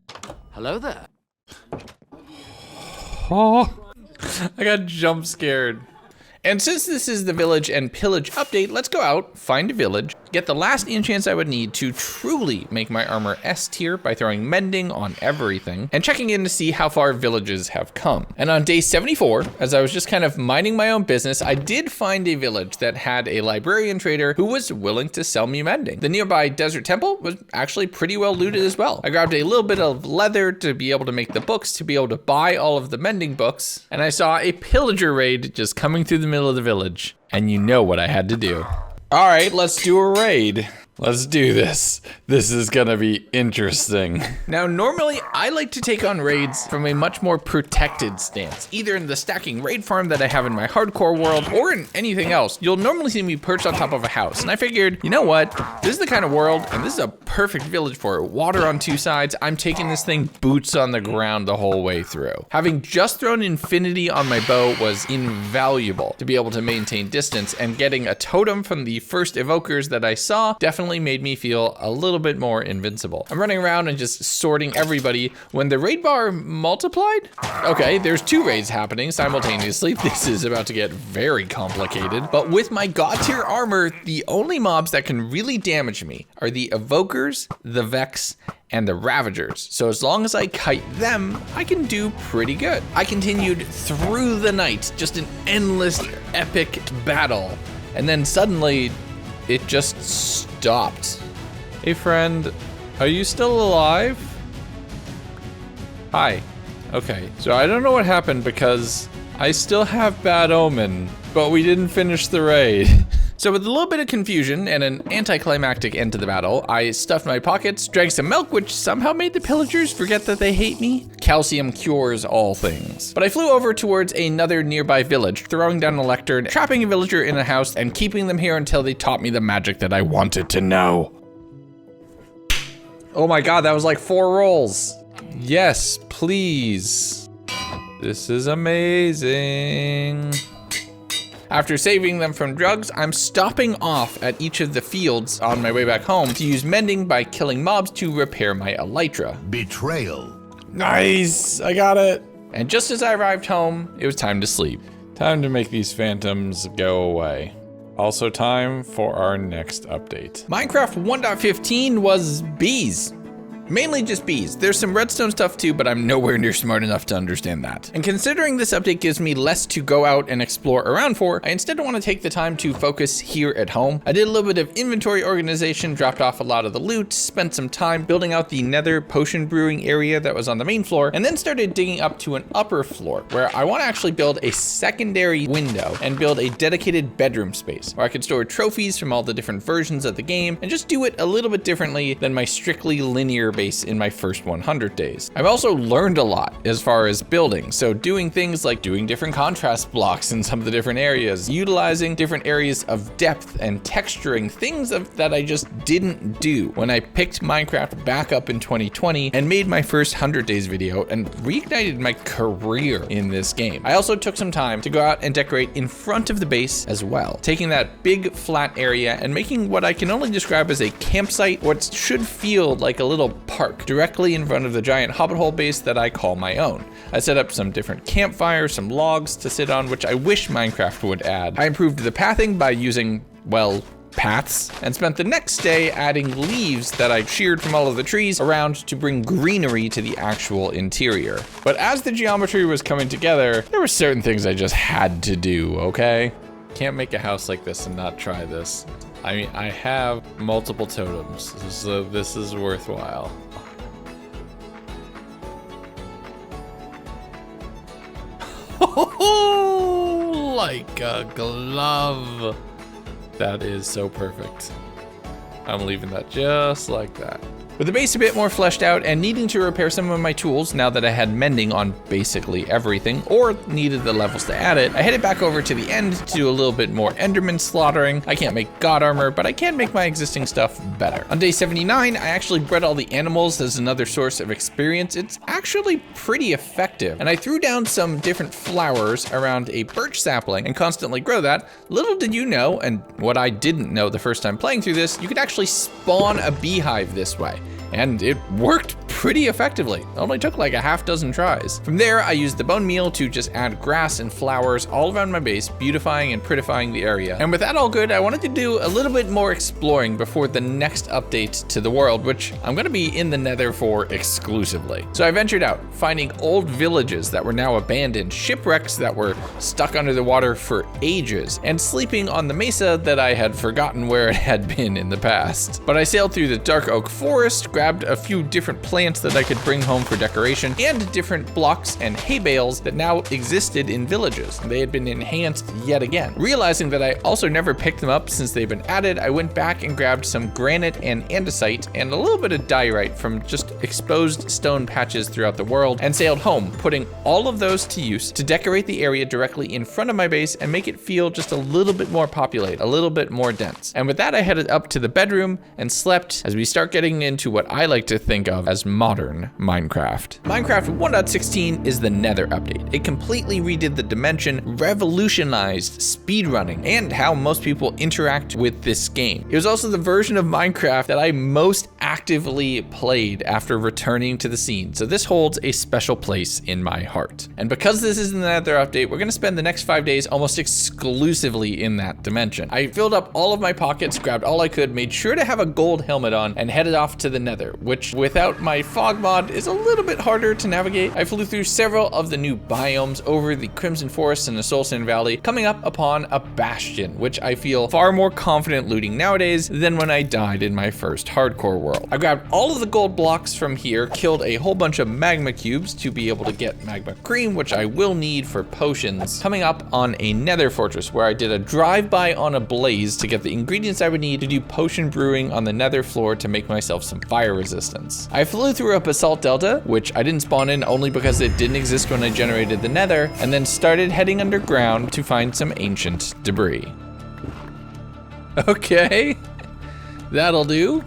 Hello there. Oh, I got jump scared. And since this is the Village and Pillage update, let's go out, find a village, get the last enchants I would need to truly make my armor S tier by throwing mending on everything, and checking in to see how far villages have come. And on day 74, as I was just kind of minding my own business, I did find a village that had a librarian trader who was willing to sell me mending. The nearby desert temple was actually pretty well looted as well. I grabbed a little bit of leather to be able to make the books, to be able to buy all of the mending books, and I saw a pillager raid just coming through the middle of the village, and you know what I had to do. All right, let's do a raid. Let's do this. This is gonna be interesting. Now, normally I like to take on raids from a much more protected stance, either in the stacking raid farm that I have in my hardcore world or in anything else. You'll normally see me perched on top of a house, and I figured, you know what? This is the kind of world, and this is a perfect village for it. Water on 2 sides. I'm taking this thing boots on the ground the whole way through. Having just thrown infinity on my bow was invaluable to be able to maintain distance, and getting a totem from the first evokers that I saw definitely made me feel a little bit more invincible. I'm running around and just sorting everybody when the raid bar multiplied. Okay, there's 2 raids happening simultaneously. This is about to get very complicated. But with my god tier armor, the only mobs that can really damage me are the evokers, the Vex, and the Ravagers. So as long as I kite them, I can do pretty good. I continued through the night, just an endless epic battle. And then suddenly, it just stopped. Hey friend, are you still alive? Hi. Okay, so I don't know what happened because I still have bad omen, but we didn't finish the raid. So with a little bit of confusion and an anticlimactic end to the battle, I stuffed my pockets, drank some milk, which somehow made the pillagers forget that they hate me. Calcium cures all things. But I flew over towards another nearby village, throwing down a lectern, trapping a villager in a house, and keeping them here until they taught me the magic that I wanted to know. Oh my god, that was like 4 rolls. Yes, please. This is amazing. After saving them from drugs, I'm stopping off at each of the fields on my way back home to use mending by killing mobs to repair my elytra. Betrayal. Nice, I got it. And just as I arrived home, it was time to sleep. Time to make these phantoms go away. Also time for our next update. Minecraft 1.15 was bees. Mainly just bees. There's some redstone stuff too, but I'm nowhere near smart enough to understand that. And considering this update gives me less to go out and explore around for, I instead want to take the time to focus here at home. I did a little bit of inventory organization, dropped off a lot of the loot, spent some time building out the Nether potion brewing area that was on the main floor, and then started digging up to an upper floor where I want to actually build a secondary window and build a dedicated bedroom space where I could store trophies from all the different versions of the game and just do it a little bit differently than my strictly linear base in my first 100 days. I've also learned a lot as far as building, so doing things like doing different contrast blocks in some of the different areas, utilizing different areas of depth and texturing, things that I just didn't do when I picked Minecraft back up in 2020 and made my first 100 days video and reignited my career in this game. I also took some time to go out and decorate in front of the base as well, taking that big flat area and making what I can only describe as a campsite, what should feel like a little park directly in front of the giant hobbit hole base that I call my own. I set up some different campfires, some logs to sit on, which I wish Minecraft would add. I improved the pathing by using, well, paths, and spent the next day adding leaves that I sheared from all of the trees around to bring greenery to the actual interior. But as the geometry was coming together, there were certain things I just had to do, okay? Can't make a house like this and not try this. I mean, I have multiple totems, so this is worthwhile. Like a glove. That is so perfect. I'm leaving that just like that. With the base a bit more fleshed out and needing to repair some of my tools now that I had mending on basically everything or needed the levels to add it, I headed back over to the end to do a little bit more enderman slaughtering. I can't make god armor, but I can make my existing stuff better. On day 79, I actually bred all the animals as another source of experience. It's actually pretty effective. And I threw down some different flowers around a birch sapling and constantly grow that. Little did you know, and what I didn't know the first time playing through this, you could actually spawn a beehive this way. And it worked pretty effectively. It only took like a half dozen tries. From there, I used the bone meal to just add grass and flowers all around my base, beautifying and prettifying the area. And with that all good, I wanted to do a little bit more exploring before the next update to the world, which I'm gonna be in the Nether for exclusively. So I ventured out, finding old villages that were now abandoned, shipwrecks that were stuck under the water for ages, and sleeping on the mesa that I had forgotten where it had been in the past. But I sailed through the dark oak forest, grabbed a few different plants that I could bring home for decoration, and different blocks and hay bales that now existed in villages. They had been enhanced yet again. Realizing that I also never picked them up since they've been added, I went back and grabbed some granite and andesite and a little bit of diorite from just exposed stone patches throughout the world and sailed home, putting all of those to use to decorate the area directly in front of my base and make it feel just a little bit more populated, a little bit more dense. And with that, I headed up to the bedroom and slept as we start getting into what I like to think of as modern Minecraft. Minecraft 1.16 is the Nether update. It completely redid the dimension, revolutionized speedrunning, and how most people interact with this game. It was also the version of Minecraft that I most actively played after returning to the scene, so this holds a special place in my heart. And because this is the Nether update, we're gonna spend the next 5 days almost exclusively in that dimension. I filled up all of my pockets, grabbed all I could, made sure to have a gold helmet on, and headed off to the Nether, which without my fog mod is a little bit harder to navigate. I flew through several of the new biomes over the Crimson Forest and the Soul Sand Valley, coming up upon a bastion, which I feel far more confident looting nowadays than when I died in my first hardcore world. I grabbed all of the gold blocks from here, killed a whole bunch of magma cubes to be able to get magma cream, which I will need for potions, coming up on a nether fortress where I did a drive-by on a blaze to get the ingredients I would need to do potion brewing on the nether floor to make myself some fire resistance. I flew through a basalt delta, which I didn't spawn in only because it didn't exist when I generated the nether, and then started heading underground to find some ancient debris. Okay, that'll do.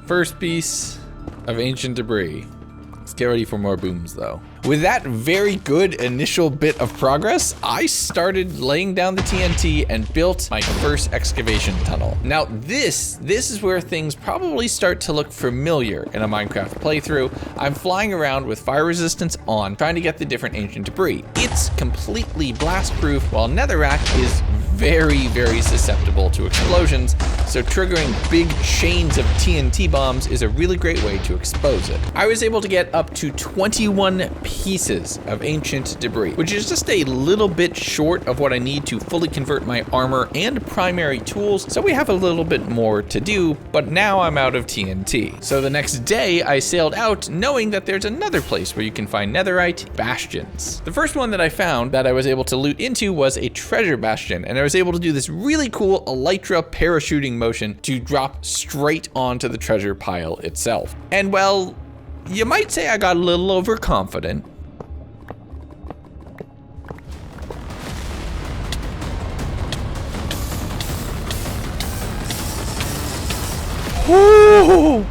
First piece of ancient debris. Let's get ready for more booms though. With that very good initial bit of progress, I started laying down the TNT and built my first excavation tunnel. Now this is where things probably start to look familiar in a Minecraft playthrough. I'm flying around with fire resistance on, trying to get the different ancient debris. It's completely blast proof, while netherrack is very, very susceptible to explosions, so triggering big chains of TNT bombs is a really great way to expose it. I was able to get up to 21 pieces of ancient debris, which is just a little bit short of what I need to fully convert my armor and primary tools, so we have a little bit more to do, but now I'm out of TNT. So the next day I sailed out knowing that there's another place where you can find netherite bastions. The first one that I found that I was able to loot into was a treasure bastion, and I was able to do this really cool elytra parachuting motion to drop straight onto the treasure pile itself. And well, you might say I got a little overconfident. Ooh.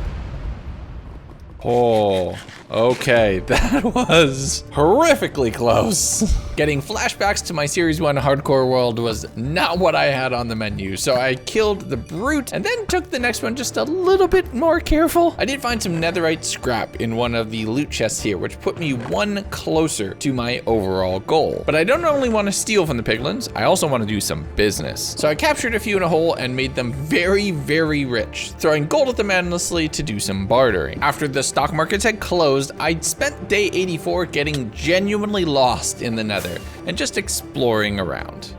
Oh, okay, that was horrifically close. Getting flashbacks to my Series 1 hardcore world was not what I had on the menu, so I killed the brute and then took the next one just a little bit more careful. I did find some netherite scrap in one of the loot chests here, which put me one closer to my overall goal. But I don't only want to steal from the piglins, I also want to do some business. So I captured a few in a hole and made them very, very rich, throwing gold at them endlessly to do some bartering. After the stock markets had closed, I'd spent day 84 getting genuinely lost in the nether and just exploring around.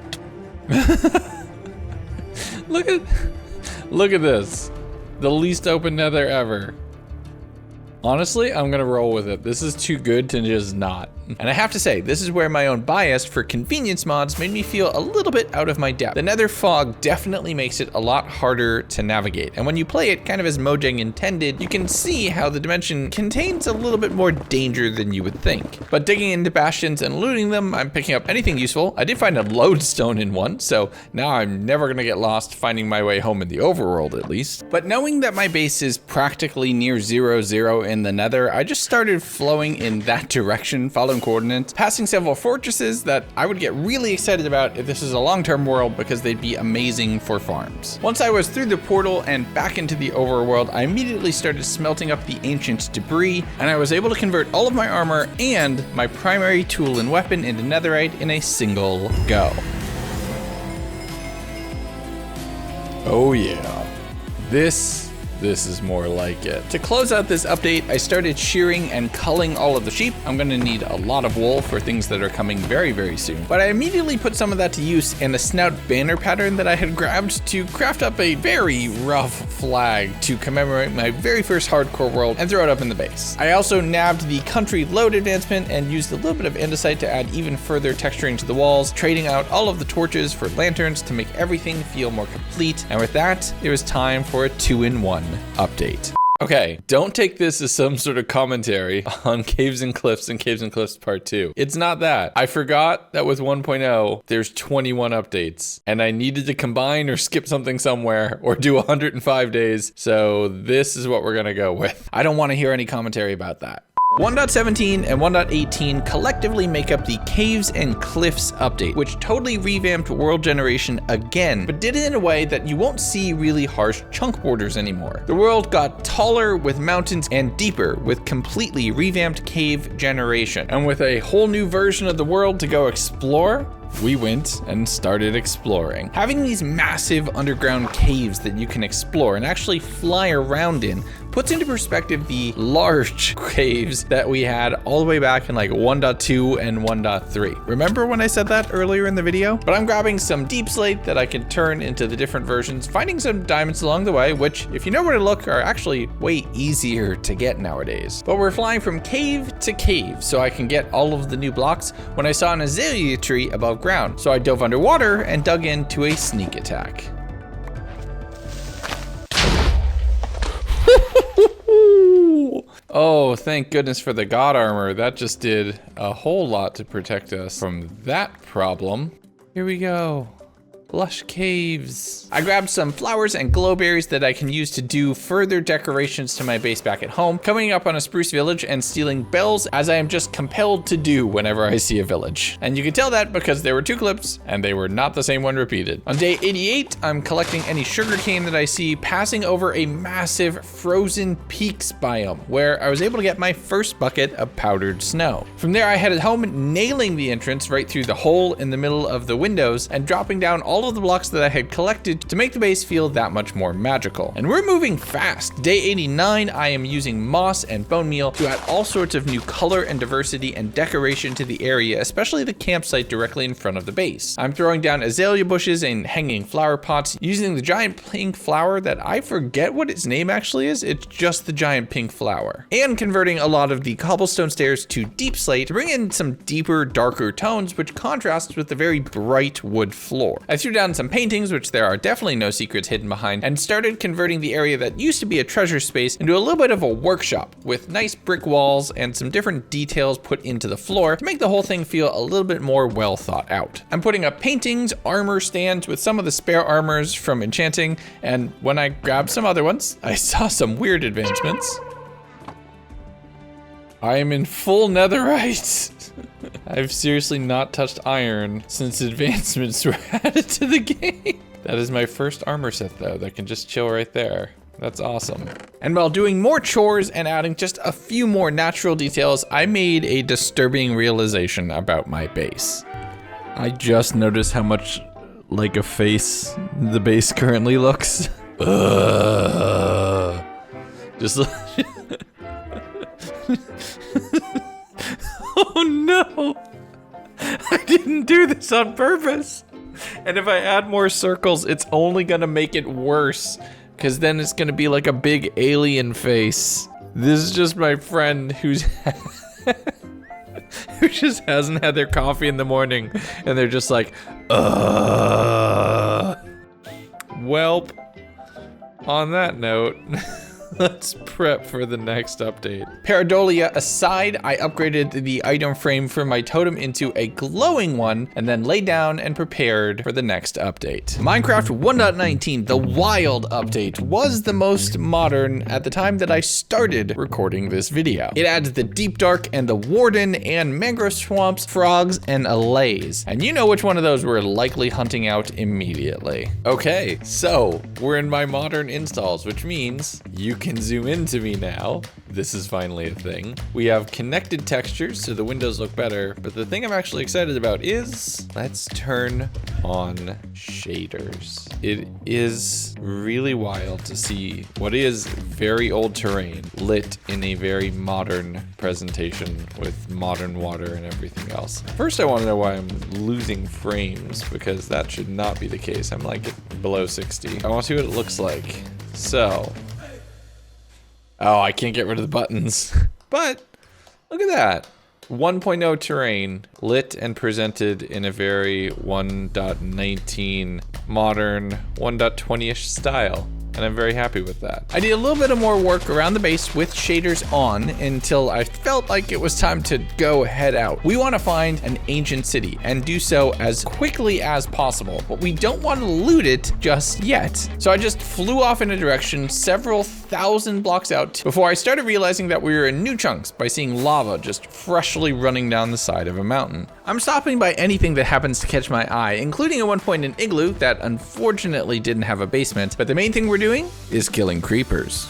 Look at this. The least open nether ever. Honestly, I'm gonna roll with it. This is too good to just not. And I have to say, this is where my own bias for convenience mods made me feel a little bit out of my depth. The nether fog definitely makes it a lot harder to navigate. And when you play it kind of as Mojang intended, you can see how the dimension contains a little bit more danger than you would think. But digging into bastions and looting them, I'm picking up anything useful. I did find a lodestone in one, so now I'm never gonna get lost finding my way home in the overworld at least. But knowing that my base is practically near 0-0 in the nether, I just started flowing in that direction, following coordinates, passing several fortresses that I would get really excited about if this was a long-term world because they'd be amazing for farms. Once I was through the portal and back into the overworld, I immediately started smelting up the ancient debris, and I was able to convert all of my armor and my primary tool and weapon into netherite in a single go. Oh yeah, this is more like it. To close out this update, I started shearing and culling all of the sheep. I'm gonna need a lot of wool for things that are coming very, very soon. But I immediately put some of that to use in a snout banner pattern that I had grabbed to craft up a very rough flag to commemorate my very first hardcore world and throw it up in the base. I also nabbed the country load advancement and used a little bit of andesite to add even further texturing to the walls, trading out all of the torches for lanterns to make everything feel more complete. And with that, it was time for a 2-in-1 update. Okay, don't take this as some sort of commentary on Caves and Cliffs and Caves and Cliffs Part 2. It's not that. I forgot that with 1.0, there's 21 updates, and I needed to combine or skip something somewhere or do 105 days, so this is what we're gonna go with. I don't want to hear any commentary about that. 1.17 and 1.18 collectively make up the Caves and Cliffs update, which totally revamped world generation again, but did it in a way that you won't see really harsh chunk borders anymore. The world got taller with mountains and deeper with completely revamped cave generation. And with a whole new version of the world to go explore, we went and started exploring. Having these massive underground caves that you can explore and actually fly around in puts into perspective the large caves that we had all the way back in like 1.2 and 1.3. Remember when I said that earlier in the video? But I'm grabbing some deep slate that I can turn into the different versions, finding some diamonds along the way, which, if you know where to look, are actually way easier to get nowadays. But we're flying from cave to cave so I can get all of the new blocks when I saw an azalea tree above ground. So I dove underwater and dug into a sneak attack. Oh, thank goodness for the god armor. That just did a whole lot to protect us from that problem. Here we go. Lush caves. I grabbed some flowers and glowberries that I can use to do further decorations to my base back at home, coming up on a spruce village and stealing bells, as I am just compelled to do whenever I see a village. And you can tell that because there were 2 clips and they were not the same one repeated. On day 88, I'm collecting any sugarcane that I see, passing over a massive frozen peaks biome where I was able to get my first bucket of powdered snow. From there, I headed home, nailing the entrance right through the hole in the middle of the windows and dropping down all of the blocks that I had collected to make the base feel that much more magical. And we're moving fast. Day 89, I am using moss and bone meal to add all sorts of new color and diversity and decoration to the area, especially the campsite directly in front of the base. I'm throwing down azalea bushes and hanging flower pots using the giant pink flower that I forget what its name actually is. It's just the giant pink flower. And converting a lot of the cobblestone stairs to deep slate to bring in some deeper, darker tones, which contrasts with the very bright wood floor. I threw down some paintings, which there are definitely no secrets hidden behind, and started converting the area that used to be a treasure space into a little bit of a workshop with nice brick walls and some different details put into the floor to make the whole thing feel a little bit more well thought out. I'm putting up paintings, armor stands with some of the spare armors from enchanting, and when I grabbed some other ones, I saw some weird advancements. I am in full netherite. I've seriously not touched iron since advancements were added to the game. That is my first armor set though, that can just chill right there. That's awesome. And while doing more chores and adding just a few more natural details, I made a disturbing realization about my base. I just noticed how much like a face the base currently looks. Just oh no! I didn't do this on purpose. And if I add more circles, it's only gonna make it worse, because then it's gonna be like a big alien face. This is just my friend who just hasn't had their coffee in the morning, and they're just like, Welp. On that note, let's prep for the next update. Pareidolia aside, I upgraded the item frame for my totem into a glowing one and then laid down and prepared for the next update. Minecraft 1.19, the wild update, was the most modern at the time that I started recording this video. It adds the deep dark and the warden and mangrove swamps, frogs, and allays. And you know which one of those we're likely hunting out immediately. Okay, so we're in my modern installs, which means you can zoom into me now. This is finally a thing. We have connected textures, so the windows look better, but the thing I'm actually excited about is, let's turn on shaders. It is really wild to see what is very old terrain lit in a very modern presentation with modern water and everything else. First, I want to know why I'm losing frames, because that should not be the case. I'm like below 60. I want to see what it looks like. So, oh, I can't get rid of the buttons. But look at that. 1.0 terrain, lit and presented in a very 1.19 modern 1.20-ish style. And I'm very happy with that. I did a little bit of more work around the base with shaders on until I felt like it was time to go head out. We want to find an ancient city and do so as quickly as possible, but we don't want to loot it just yet. So I just flew off in a direction several thousand blocks out before I started realizing that we were in new chunks by seeing lava just freshly running down the side of a mountain. I'm stopping by anything that happens to catch my eye, including at one point an igloo that unfortunately didn't have a basement, but the main thing we're doing is killing creepers.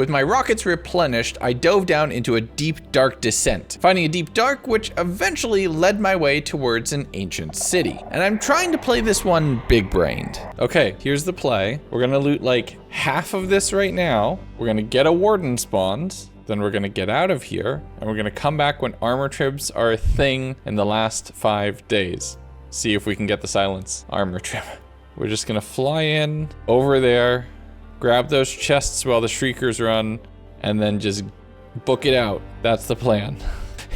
with my rockets replenished, I dove down into a deep, dark descent, finding a deep dark, which eventually led my way towards an ancient city. And I'm trying to play this one big-brained. Okay, here's the play. We're gonna loot like half of this right now. We're gonna get a warden spawned. Then we're gonna get out of here, and we're gonna come back when armor trims are a thing in the last 5 days. See if we can get the silence armor trim. We're just gonna fly in over there, grab those chests while the shriekers run, and then just book it out. That's the plan.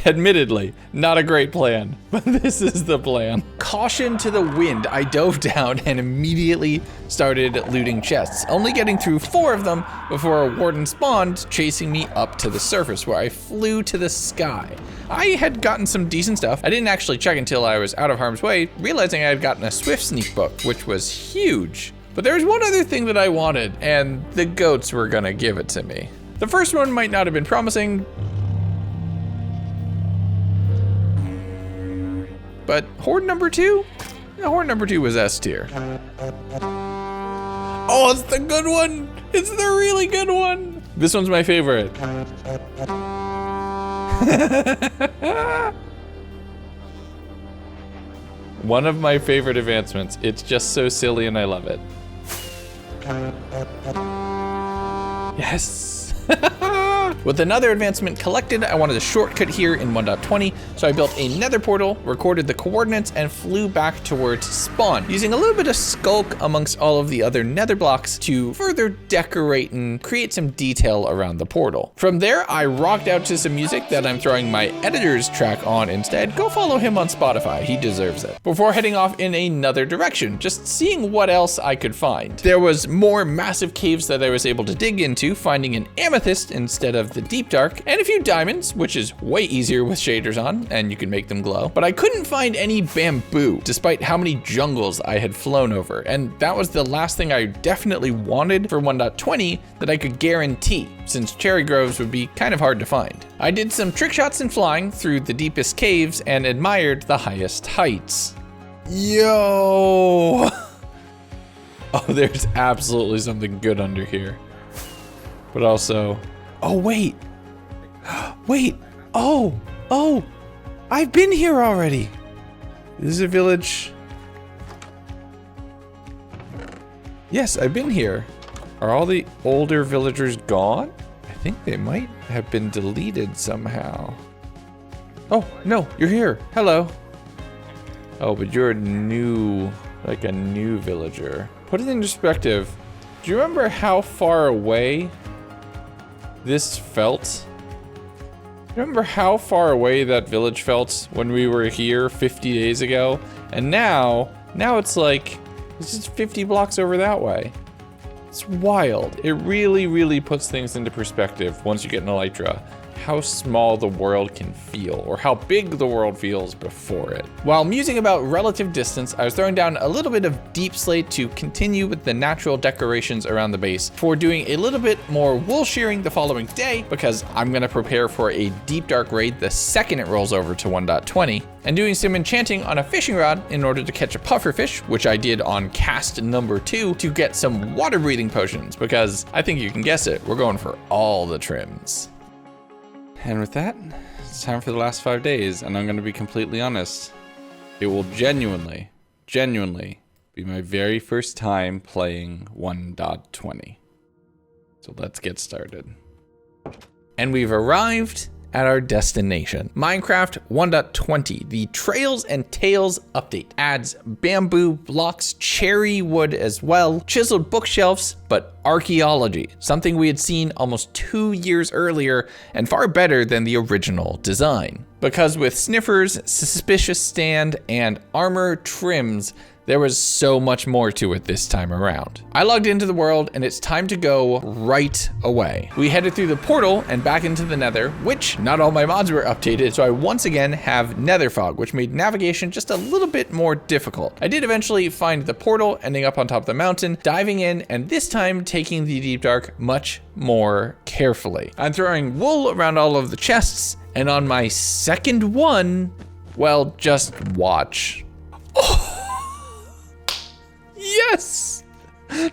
Admittedly, not a great plan, but this is the plan. Caution to the wind, I dove down and immediately started looting chests, only getting through 4 of them before a warden spawned, chasing me up to the surface, where I flew to the sky. I had gotten some decent stuff. I didn't actually check until I was out of harm's way, realizing I had gotten a Swift Sneak book, which was huge. But there was one other thing that I wanted, and the goats were gonna give it to me. The first one might not have been promising, but horde number 2? Yeah, horde number 2 was S tier. Oh, it's the good one! It's the really good one! This one's my favorite. One of my favorite advancements. It's just so silly and I love it. Yes! With another advancement collected, I wanted a shortcut here in 1.20, so I built a nether portal, recorded the coordinates, and flew back towards spawn, using a little bit of Sculk amongst all of the other nether blocks to further decorate and create some detail around the portal. From there, I rocked out to some music that I'm throwing my editor's track on instead. Go follow him on Spotify, he deserves it. Before heading off in another direction, just seeing what else I could find. There was more massive caves that I was able to dig into, finding an amethyst instead of the deep dark, and a few diamonds, which is way easier with shaders on, and you can make them glow. But I couldn't find any bamboo, despite how many jungles I had flown over, and that was the last thing I definitely wanted for 1.20 that I could guarantee, since cherry groves would be kind of hard to find. I did some trick shots in flying through the deepest caves and admired the highest heights. Yo! Oh, there's absolutely something good under here. But also, oh wait, oh, I've been here already. This is a village. Yes, I've been here. Are all the older villagers gone? I think they might have been deleted somehow. Oh, no, you're here, hello. Oh, but you're a new villager. Put it in perspective. Do you remember how far away this felt? Remember how far away that village felt when we were here 50 days ago? And now it's like, it's just 50 blocks over that way. It's wild. It really, really puts things into perspective once you get in Elytra. How small the world can feel, or how big the world feels before it. While musing about relative distance, I was throwing down a little bit of deep slate to continue with the natural decorations around the base for doing a little bit more wool shearing the following day, because I'm gonna prepare for a deep dark raid the second it rolls over to 1.20, and doing some enchanting on a fishing rod in order to catch a pufferfish, which I did on cast number 2 to get some water breathing potions, because I think you can guess it, we're going for all the trims. And with that, it's time for the last 5 days, and I'm going to be completely honest. It will genuinely be my very first time playing 1.20. So let's get started. And we've arrived at our destination. Minecraft 1.20, the Trails and Tales update, adds bamboo blocks, cherry wood as well, chiseled bookshelves, but archaeology, something we had seen almost 2 years earlier and far better than the original design. Because with sniffers, suspicious stand, and armor trims, there was so much more to it this time around. I logged into the world and it's time to go right away. We headed through the portal and back into the Nether, which not all my mods were updated, so I once again have Nether fog, which made navigation just a little bit more difficult. I did eventually find the portal, ending up on top of the mountain, diving in, and this time taking the deep dark much more carefully. I'm throwing wool around all of the chests, and on my second one, well, just watch. Oh! Yes!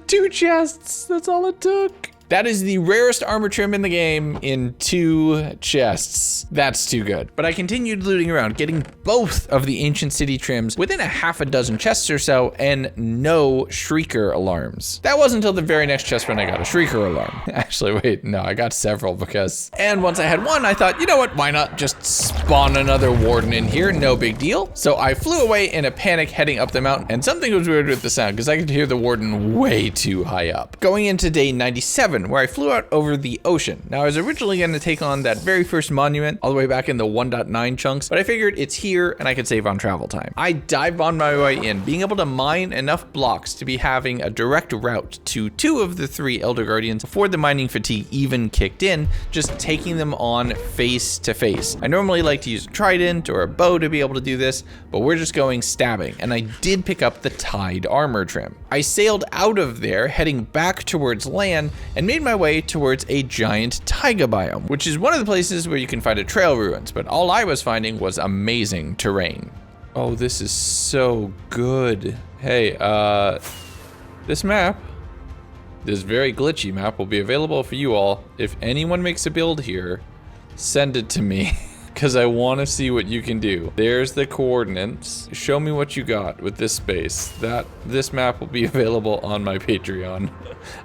2 chests, that's all it took. That is the rarest armor trim in the game in 2 chests. That's too good. But I continued looting around, getting both of the ancient city trims within a half a dozen chests or so, and no shrieker alarms. That wasn't until the very next chest when I got a shrieker alarm. Actually, wait, no, I got several because, and once I had one, I thought, you know what, why not just spawn another warden in here, no big deal. So I flew away in a panic heading up the mountain, and something was weird with the sound because I could hear the warden way too high up. Going into day 97, where I flew out over the ocean. Now I was originally going to take on that very first monument all the way back in the 1.9 chunks, but I figured it's here and I could save on travel time. I dive on my way in, being able to mine enough blocks to be having a direct route to 2 of the 3 Elder Guardians before the mining fatigue even kicked in, just taking them on face to face. I normally like to use a trident or a bow to be able to do this, but we're just going stabbing, and I did pick up the Tide armor trim. I sailed out of there, heading back towards land, and made my way towards a giant taiga biome, which is one of the places where you can find a trail ruins, but all I was finding was amazing terrain. Oh, this is so good. Hey, this map, this very glitchy map, will be available for you all. If anyone makes a build here, send it to me. Because I want to see what you can do. There's the coordinates. Show me what you got with this space. This map will be available on my Patreon.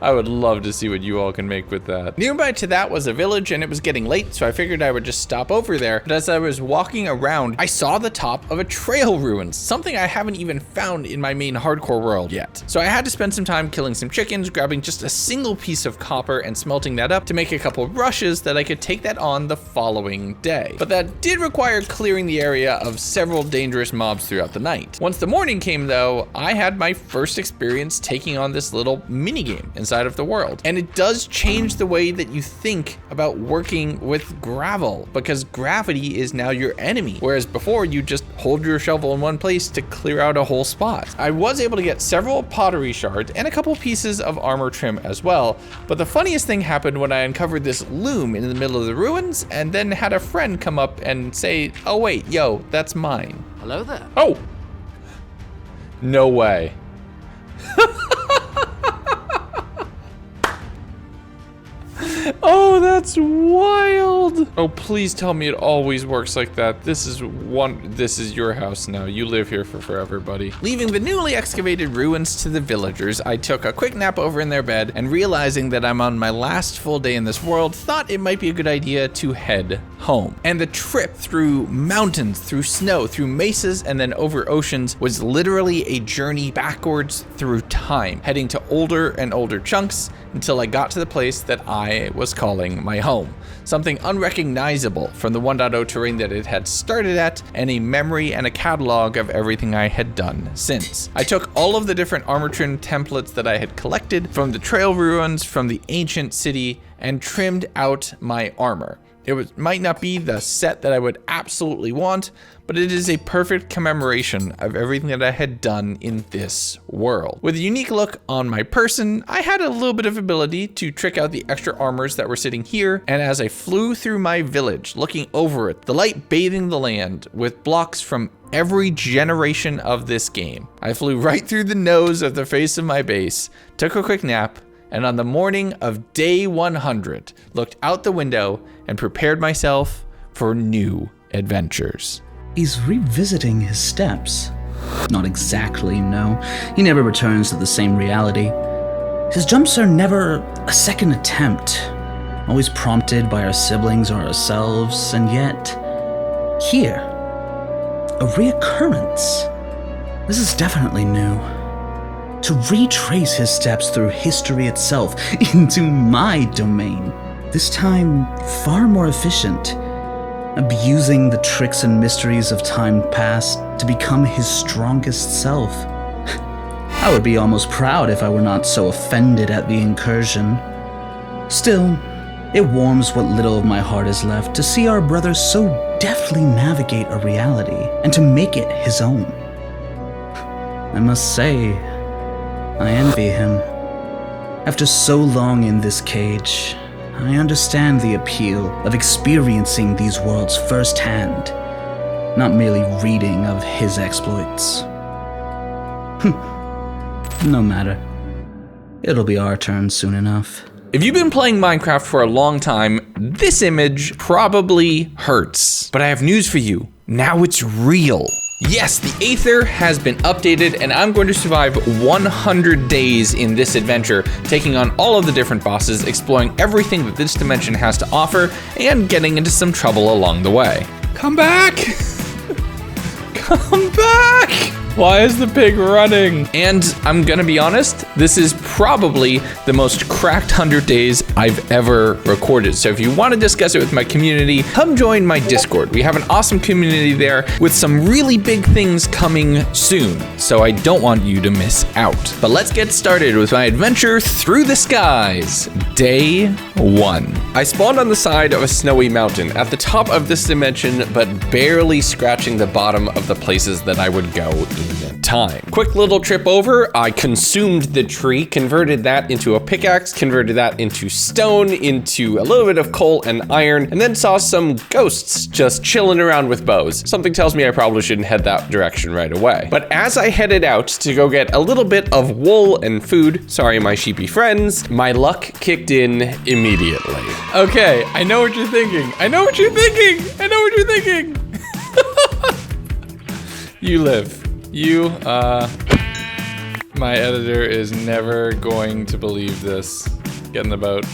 I would love to see what you all can make with that. Nearby to that was a village, and it was getting late, so I figured I would just stop over there. But as I was walking around, I saw the top of a trail ruins, something I haven't even found in my main hardcore world yet. So I had to spend some time killing some chickens, grabbing just a single piece of copper and smelting that up to make a couple rushes that I could take that on the following day. But that did require clearing the area of several dangerous mobs throughout the night. Once the morning came though, I had my first experience taking on this little minigame inside of the world. And it does change the way that you think about working with gravel, because gravity is now your enemy. Whereas before you just hold your shovel in one place to clear out a whole spot. I was able to get several pottery shards and a couple pieces of armor trim as well. But the funniest thing happened when I uncovered this loom in the middle of the ruins and then had a friend come up and say, oh wait, yo, that's mine. Hello there. Oh, no way. Oh, that's wild. Oh, please tell me it always works like that. This is your house now. You live here for forever, buddy. Leaving the newly excavated ruins to the villagers, I took a quick nap over in their bed, and realizing that I'm on my last full day in this world, thought it might be a good idea to head home. And the trip through mountains, through snow, through mesas, and then over oceans was literally a journey backwards through time, heading to older and older chunks until I got to the place that I was calling my home. Something unrecognizable from the 1.0 terrain that it had started at, and a memory and a catalog of everything I had done since. I took all of the different armor trim templates that I had collected from the trail ruins, from the ancient city, and trimmed out my armor. It might not be the set that I would absolutely want, but it is a perfect commemoration of everything that I had done in this world. With a unique look on my person, I had a little bit of ability to trick out the extra armors that were sitting here, and as I flew through my village, looking over it, the light bathing the land with blocks from every generation of this game, I flew right through the nose of the face of my base, took a quick nap, and on the morning of day 100, looked out the window and prepared myself for new adventures. He's revisiting his steps. Not exactly, no. He never returns to the same reality. His jumps are never a second attempt, always prompted by our siblings or ourselves, and yet, here, a reoccurrence. This is definitely new. To retrace his steps through history itself into my domain. This time, far more efficient, abusing the tricks and mysteries of time past to become his strongest self. I would be almost proud if I were not so offended at the incursion. Still, it warms what little of my heart is left to see our brother so deftly navigate a reality and to make it his own. I must say, I envy him. After so long in this cage, I understand the appeal of experiencing these worlds firsthand, not merely reading of his exploits. No matter. It'll be our turn soon enough. If you've been playing Minecraft for a long time, this image probably hurts. But I have news for you. Now it's real. Yes, the Aether has been updated, and I'm going to survive 100 days in this adventure, taking on all of the different bosses, exploring everything that this dimension has to offer, and getting into some trouble along the way. Come back! Come back! Why is the pig running? And I'm gonna be honest, this is probably the most cracked 100 days I've ever recorded. So if you want to discuss it with my community, come join my Discord. We have an awesome community there with some really big things coming soon. So I don't want you to miss out. But let's get started with my adventure through the skies. Day 1. I spawned on the side of a snowy mountain at the top of this dimension, but barely scratching the bottom of the places that I would go in time. Quick little trip over, I consumed the tree, converted that into a pickaxe, converted that into stone, into a little bit of coal and iron, and then saw some ghosts just chilling around with bows. Something tells me I probably shouldn't head that direction right away. But as I headed out to go get a little bit of wool and food, sorry my sheepy friends, my luck kicked in immediately. Okay, I know what you're thinking. I know what you're thinking. I know what you're thinking. You live. My editor is never going to believe this. Get in the boat.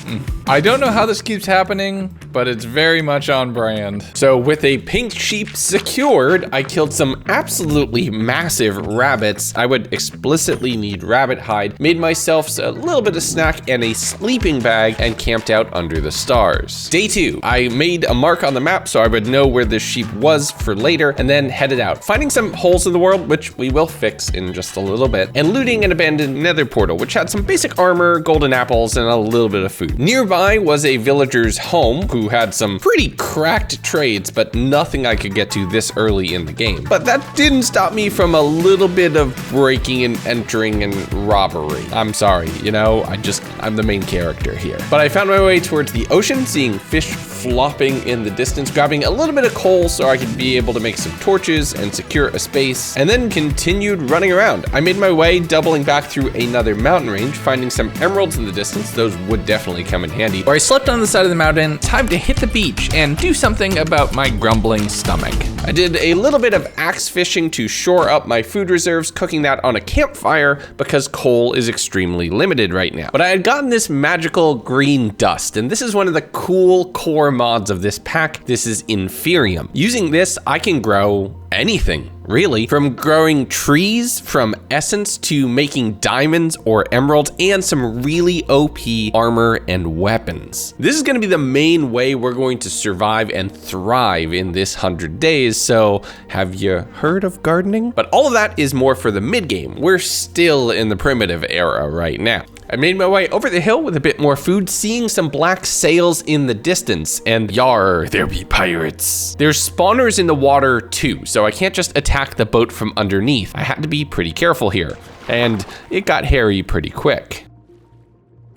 I don't know how this keeps happening, but it's very much on brand. So with a pink sheep secured, I killed some absolutely massive rabbits. I would explicitly need rabbit hide, made myself a little bit of snack and a sleeping bag, and camped out under the stars. Day 2, I made a mark on the map so I would know where this sheep was for later, and then headed out, finding some holes in the world, which we will fix in just a little bit, and looting an abandoned nether portal, which had some basic armor, golden apples, and a little bit of food. Nearby was a villager's home who had some pretty cracked trades, but nothing I could get to this early in the game. But that didn't stop me from a little bit of breaking and entering and robbery. I'm sorry, you know, I'm the main character here. But I found my way towards the ocean, seeing fish flopping in the distance, grabbing a little bit of coal so I could be able to make some torches and secure a space, and then continued running around. I made my way, doubling back through another mountain range, finding some emeralds in the distance. Those would definitely come in handy. Where I slept on the side of the mountain, time to hit the beach and do something about my grumbling stomach. I did a little bit of axe fishing to shore up my food reserves, cooking that on a campfire because coal is extremely limited right now. But I had gotten this magical green dust, and this is one of the cool core mods of this pack. This is Inferium. Using this, I can grow anything, really, from growing trees, from essence to making diamonds or emeralds, and some really OP armor and weapons. This is going to be the main way we're going to survive and thrive in this 100 days, so have you heard of gardening? But all of that is more for the mid-game. We're still in the primitive era right now. I made my way over the hill with a bit more food, seeing some black sails in the distance, and yar, there be pirates. There's spawners in the water too, so I can't just attack the boat from underneath. I had to be pretty careful here, and it got hairy pretty quick.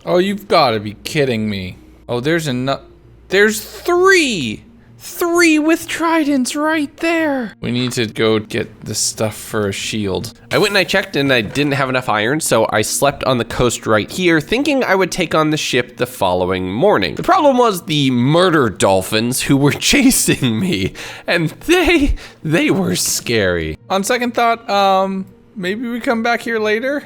Oh, you've got to be kidding me. Oh, there's three! 3 with tridents right there. We need to go get the stuff for a shield. I went and I checked and I didn't have enough iron, so I slept on the coast right here, thinking I would take on the ship the following morning. The problem was the murder dolphins who were chasing me, and they were scary. On second thought, maybe we come back here later?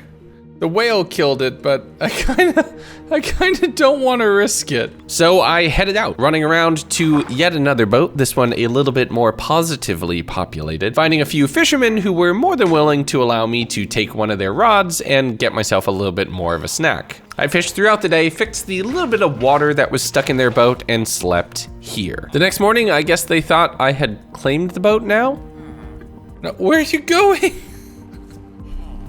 The whale killed it, but I kinda don't want to risk it. So I headed out, running around to yet another boat, this one a little bit more positively populated, finding a few fishermen who were more than willing to allow me to take one of their rods and get myself a little bit more of a snack. I fished throughout the day, fixed the little bit of water that was stuck in their boat, and slept here. The next morning, I guess they thought I had claimed the boat now? No, where are you going?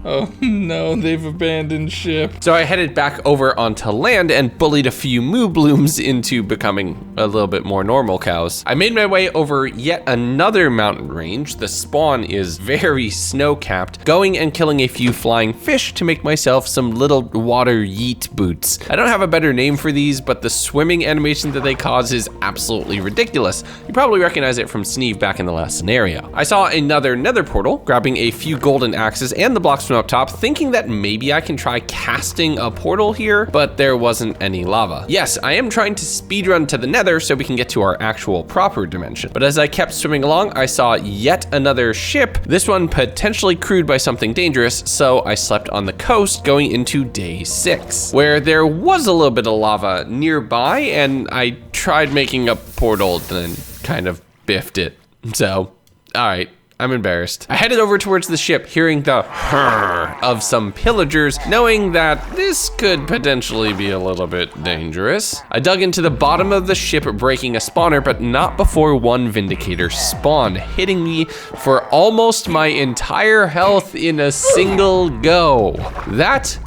Oh no, they've abandoned ship. So I headed back over onto land and bullied a few moo blooms into becoming a little bit more normal cows. I made my way over yet another mountain range. The spawn is very snow-capped, going and killing a few flying fish to make myself some little water yeet boots. I don't have a better name for these, but the swimming animation that they cause is absolutely ridiculous. You probably recognize it from Sneeve back in the last scenario. I saw another nether portal, grabbing a few golden axes and the blocks from from up top, thinking that maybe I can try casting a portal here, but there wasn't any lava. Yes, I am trying to speedrun to the Nether so we can get to our actual proper dimension. But as I kept swimming along, I saw yet another ship, this one potentially crewed by something dangerous, so I slept on the coast going into day 6, where there was a little bit of lava nearby, and I tried making a portal and then kind of biffed it. So, all right. I'm embarrassed. I headed over towards the ship, hearing the whir of some pillagers, knowing that this could potentially be a little bit dangerous. I dug into the bottom of the ship, breaking a spawner, but not before one Vindicator spawned, hitting me for almost my entire health in a single go. That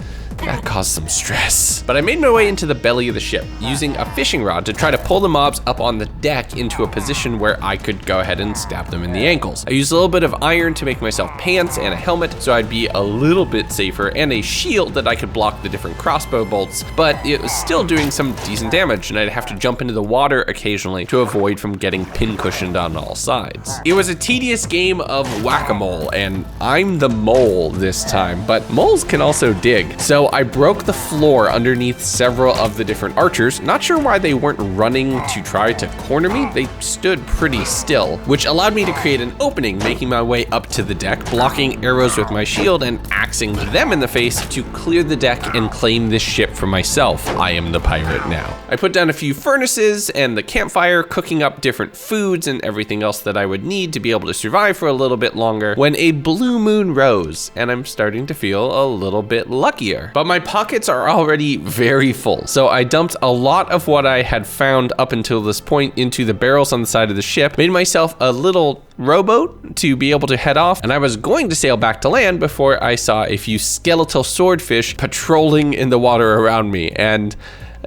caused some stress. But I made my way into the belly of the ship, using a fishing rod to try to pull the mobs up on the deck into a position where I could go ahead and stab them in the ankles. I used a little bit of iron to make myself pants and a helmet so I'd be a little bit safer, and a shield that I could block the different crossbow bolts, but it was still doing some decent damage, and I'd have to jump into the water occasionally to avoid from getting pin-cushioned on all sides. It was a tedious game of whack-a-mole, and I'm the mole this time, but moles can also dig. So I broke the floor underneath several of the different archers. Not sure why they weren't running to try to corner me. They stood pretty still, which allowed me to create an opening, making my way up to the deck, blocking arrows with my shield and axing them in the face to clear the deck and claim this ship for myself. I am the pirate now. I put down a few furnaces and the campfire, cooking up different foods and everything else that I would need to be able to survive for a little bit longer, when a blue moon rose, and I'm starting to feel a little bit luckier. But my pockets are already very full, so I dumped a lot of what I had found up until this point into the barrels on the side of the ship, made myself a little rowboat to be able to head off, and I was going to sail back to land before I saw a few skeletal swordfish patrolling in the water around me, and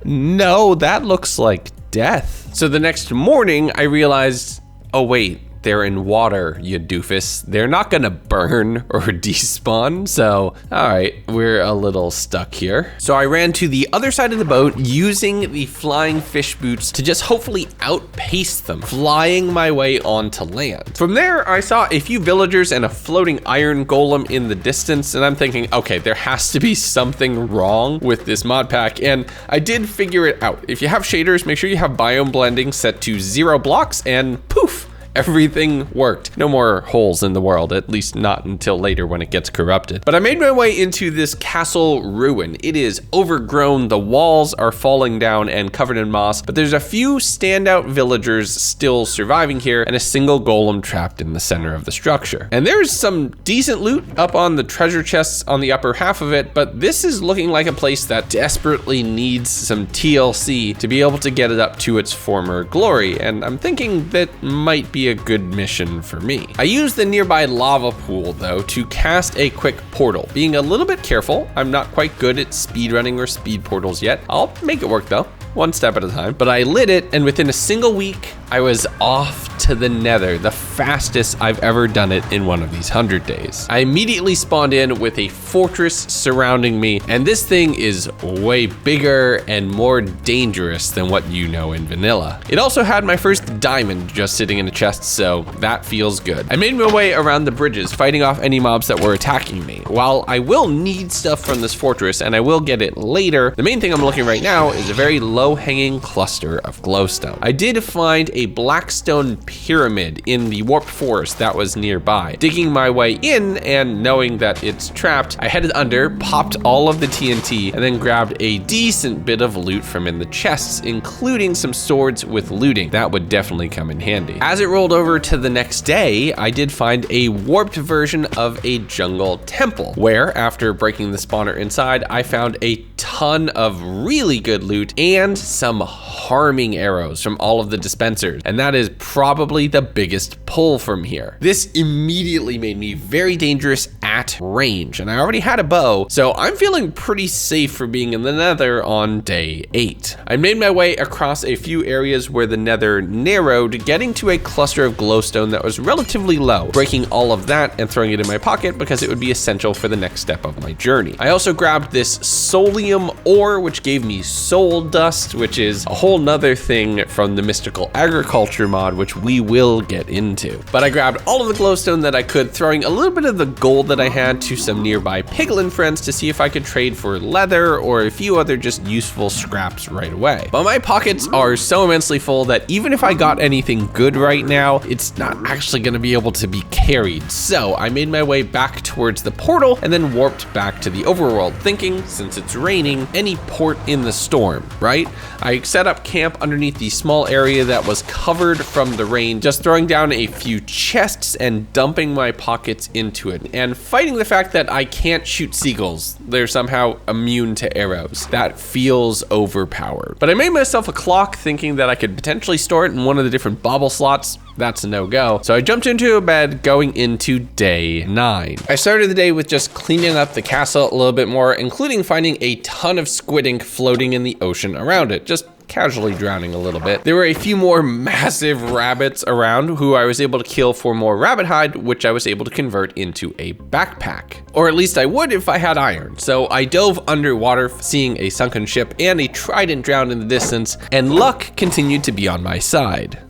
no, that looks like death. So the next morning, I realized, oh wait, they're in water, you doofus. They're not gonna burn or despawn, so all right, we're a little stuck here. So I ran to the other side of the boat using the flying fish boots to just hopefully outpace them, flying my way onto land. From there, I saw a few villagers and a floating iron golem in the distance, and I'm thinking, okay, there has to be something wrong with this mod pack, and I did figure it out. If you have shaders, make sure you have biome blending set to 0 blocks, and poof, everything worked. No more holes in the world, at least not until later when it gets corrupted. But I made my way into this castle ruin. It is overgrown, the walls are falling down and covered in moss, but there's a few standout villagers still surviving here and a single golem trapped in the center of the structure. And there's some decent loot up on the treasure chests on the upper half of it, but this is looking like a place that desperately needs some TLC to be able to get it up to its former glory, and I'm thinking that might be a good mission for me. I used the nearby lava pool though to cast a quick portal, being a little bit careful. I'm not quite good at speedrunning or speed portals yet. I'll make it work though, one step at a time. But I lit it, and within a single week, I was off to the Nether, the fastest I've ever done it in one of these 100 days. I immediately spawned in with a fortress surrounding me, and this thing is way bigger and more dangerous than what you know in vanilla. It also had my first diamond just sitting in a chest, so that feels good. I made my way around the bridges, fighting off any mobs that were attacking me. While I will need stuff from this fortress, and I will get it later, the main thing I'm looking right now is a very low-hanging cluster of glowstone. I did find a blackstone pyramid in the warped forest that was nearby. Digging my way in and knowing that it's trapped, I headed under, popped all of the TNT, and then grabbed a decent bit of loot from in the chests, including some swords with looting. That would definitely come in handy. As it rolled over to the next day, I did find a warped version of a jungle temple, where after breaking the spawner inside, I found a ton of really good loot and some harming arrows from all of the dispensers, and that is probably the biggest pull from here. This immediately made me very dangerous at range, and I already had a bow, so I'm feeling pretty safe for being in the Nether on day 8. I made my way across a few areas where the Nether narrowed, getting to a cluster of glowstone that was relatively low, breaking all of that and throwing it in my pocket because it would be essential for the next step of my journey. I also grabbed this solely chromium ore, which gave me soul dust, which is a whole nother thing from the mystical agriculture mod, which we will get into. But I grabbed all of the glowstone that I could, throwing a little bit of the gold that I had to some nearby piglin friends to see if I could trade for leather or a few other just useful scraps right away. But my pockets are so immensely full that even if I got anything good right now, it's not actually going to be able to be carried. So I made my way back towards the portal and then warped back to the overworld, thinking, since it's raining, any port in the storm, right? I set up camp underneath the small area that was covered from the rain, just throwing down a few chests and dumping my pockets into it, and fighting the fact that I can't shoot seagulls. They're somehow immune to arrows. That feels overpowered. But I made myself a clock thinking that I could potentially store it in one of the different bauble slots. That's a no-go. So I jumped into a bed going into day 9. I started the day with just cleaning up the castle a little bit more, including finding a ton of squid ink floating in the ocean around it, just casually drowning a little bit. There were a few more massive rabbits around who I was able to kill for more rabbit hide, which I was able to convert into a backpack. Or at least I would if I had iron. So I dove underwater, seeing a sunken ship and a trident drowned in the distance, and luck continued to be on my side.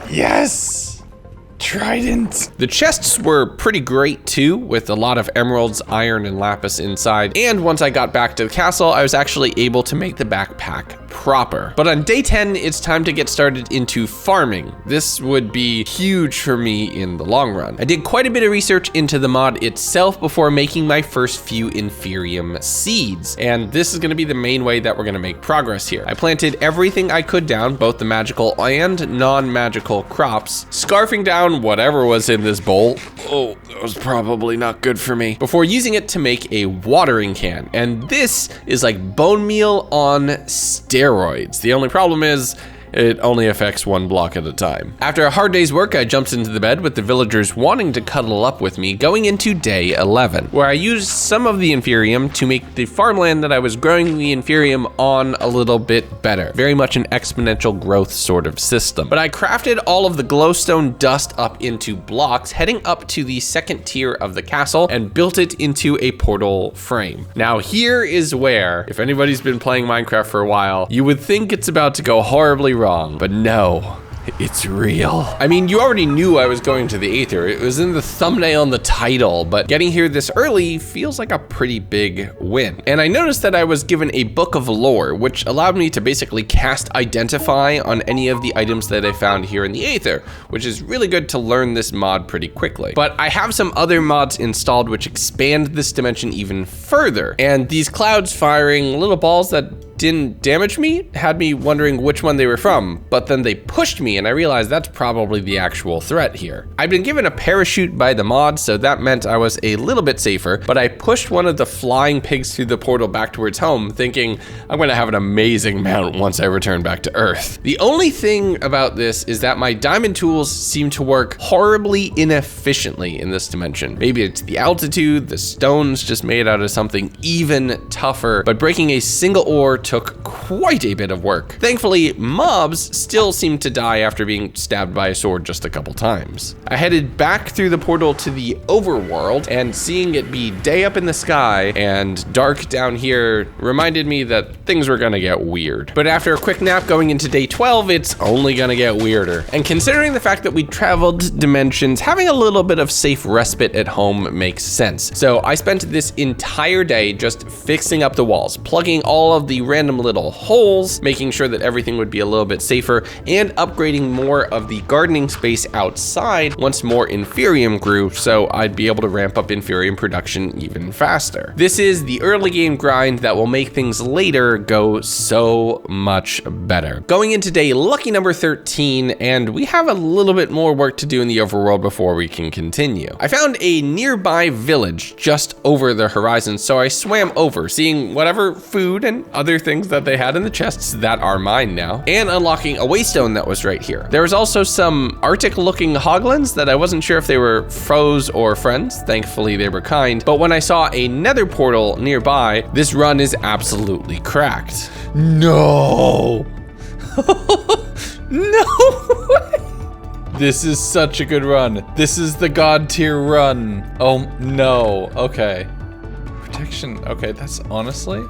Yes! Trident. The chests were pretty great too, with a lot of emeralds, iron, and lapis inside. And once I got back to the castle, I was actually able to make the backpack proper. But on day 10, it's time to get started into farming. This would be huge for me in the long run. I did quite a bit of research into the mod itself before making my first few inferium seeds. And this is gonna be the main way that we're gonna make progress here. I planted everything I could down, both the magical and non-magical crops, scarfing down whatever was in this bowl. Oh, that was probably not good for me. Before using it to make a watering can. And this is like bone meal on steroids. The only problem is it only affects one block at a time. After a hard day's work, I jumped into the bed with the villagers wanting to cuddle up with me, going into day 11, where I used some of the inferium to make the farmland that I was growing the inferium on a little bit better. Very much an exponential growth sort of system. But I crafted all of the glowstone dust up into blocks, heading up to the second tier of the castle and built it into a portal frame. Now here is where, if anybody's been playing Minecraft for a while, you would think it's about to go horribly wrong, but no, it's real. I mean, you already knew I was going to the Aether. It was in the thumbnail and the title, but getting here this early feels like a pretty big win. And I noticed that I was given a book of lore, which allowed me to basically cast identify on any of the items that I found here in the Aether, which is really good to learn this mod pretty quickly. But I have some other mods installed which expand this dimension even further. And these clouds firing little balls that didn't damage me had me wondering which one they were from, but then they pushed me and I realized that's probably the actual threat here. I've been given a parachute by the mod, so that meant I was a little bit safer, but I pushed one of the flying pigs through the portal back towards home, thinking I'm gonna have an amazing mount once I return back to Earth. The only thing about this is that my diamond tools seem to work horribly inefficiently in this dimension. Maybe it's the altitude, the stone's just made out of something even tougher, but breaking a single ore took quite a bit of work. Thankfully, mobs still seem to die after being stabbed by a sword just a couple times. I headed back through the portal to the overworld, and seeing it be day up in the sky and dark down here reminded me that things were gonna get weird. But after a quick nap going into day 12, it's only gonna get weirder. And considering the fact that we traveled dimensions, having a little bit of safe respite at home makes sense. So I spent this entire day just fixing up the walls, plugging all of the random little holes, making sure that everything would be a little bit safer, and upgrading more of the gardening space outside once more inferium grew, so I'd be able to ramp up inferium production even faster. This is the early game grind that will make things later go so much better. Going into day lucky number 13, and we have a little bit more work to do in the overworld before we can continue. I found a nearby village just over the horizon, so I swam over, seeing whatever food and other things that they had in the chests that are mine now, and unlocking a waystone that was right here. There was also some Arctic looking hoglins that I wasn't sure if they were foes or friends. Thankfully they were kind, but when I saw a nether portal nearby, this run is absolutely cracked. No. No way. This is such a good run. This is the god tier run. Oh no, okay. Protection, okay, that's honestly,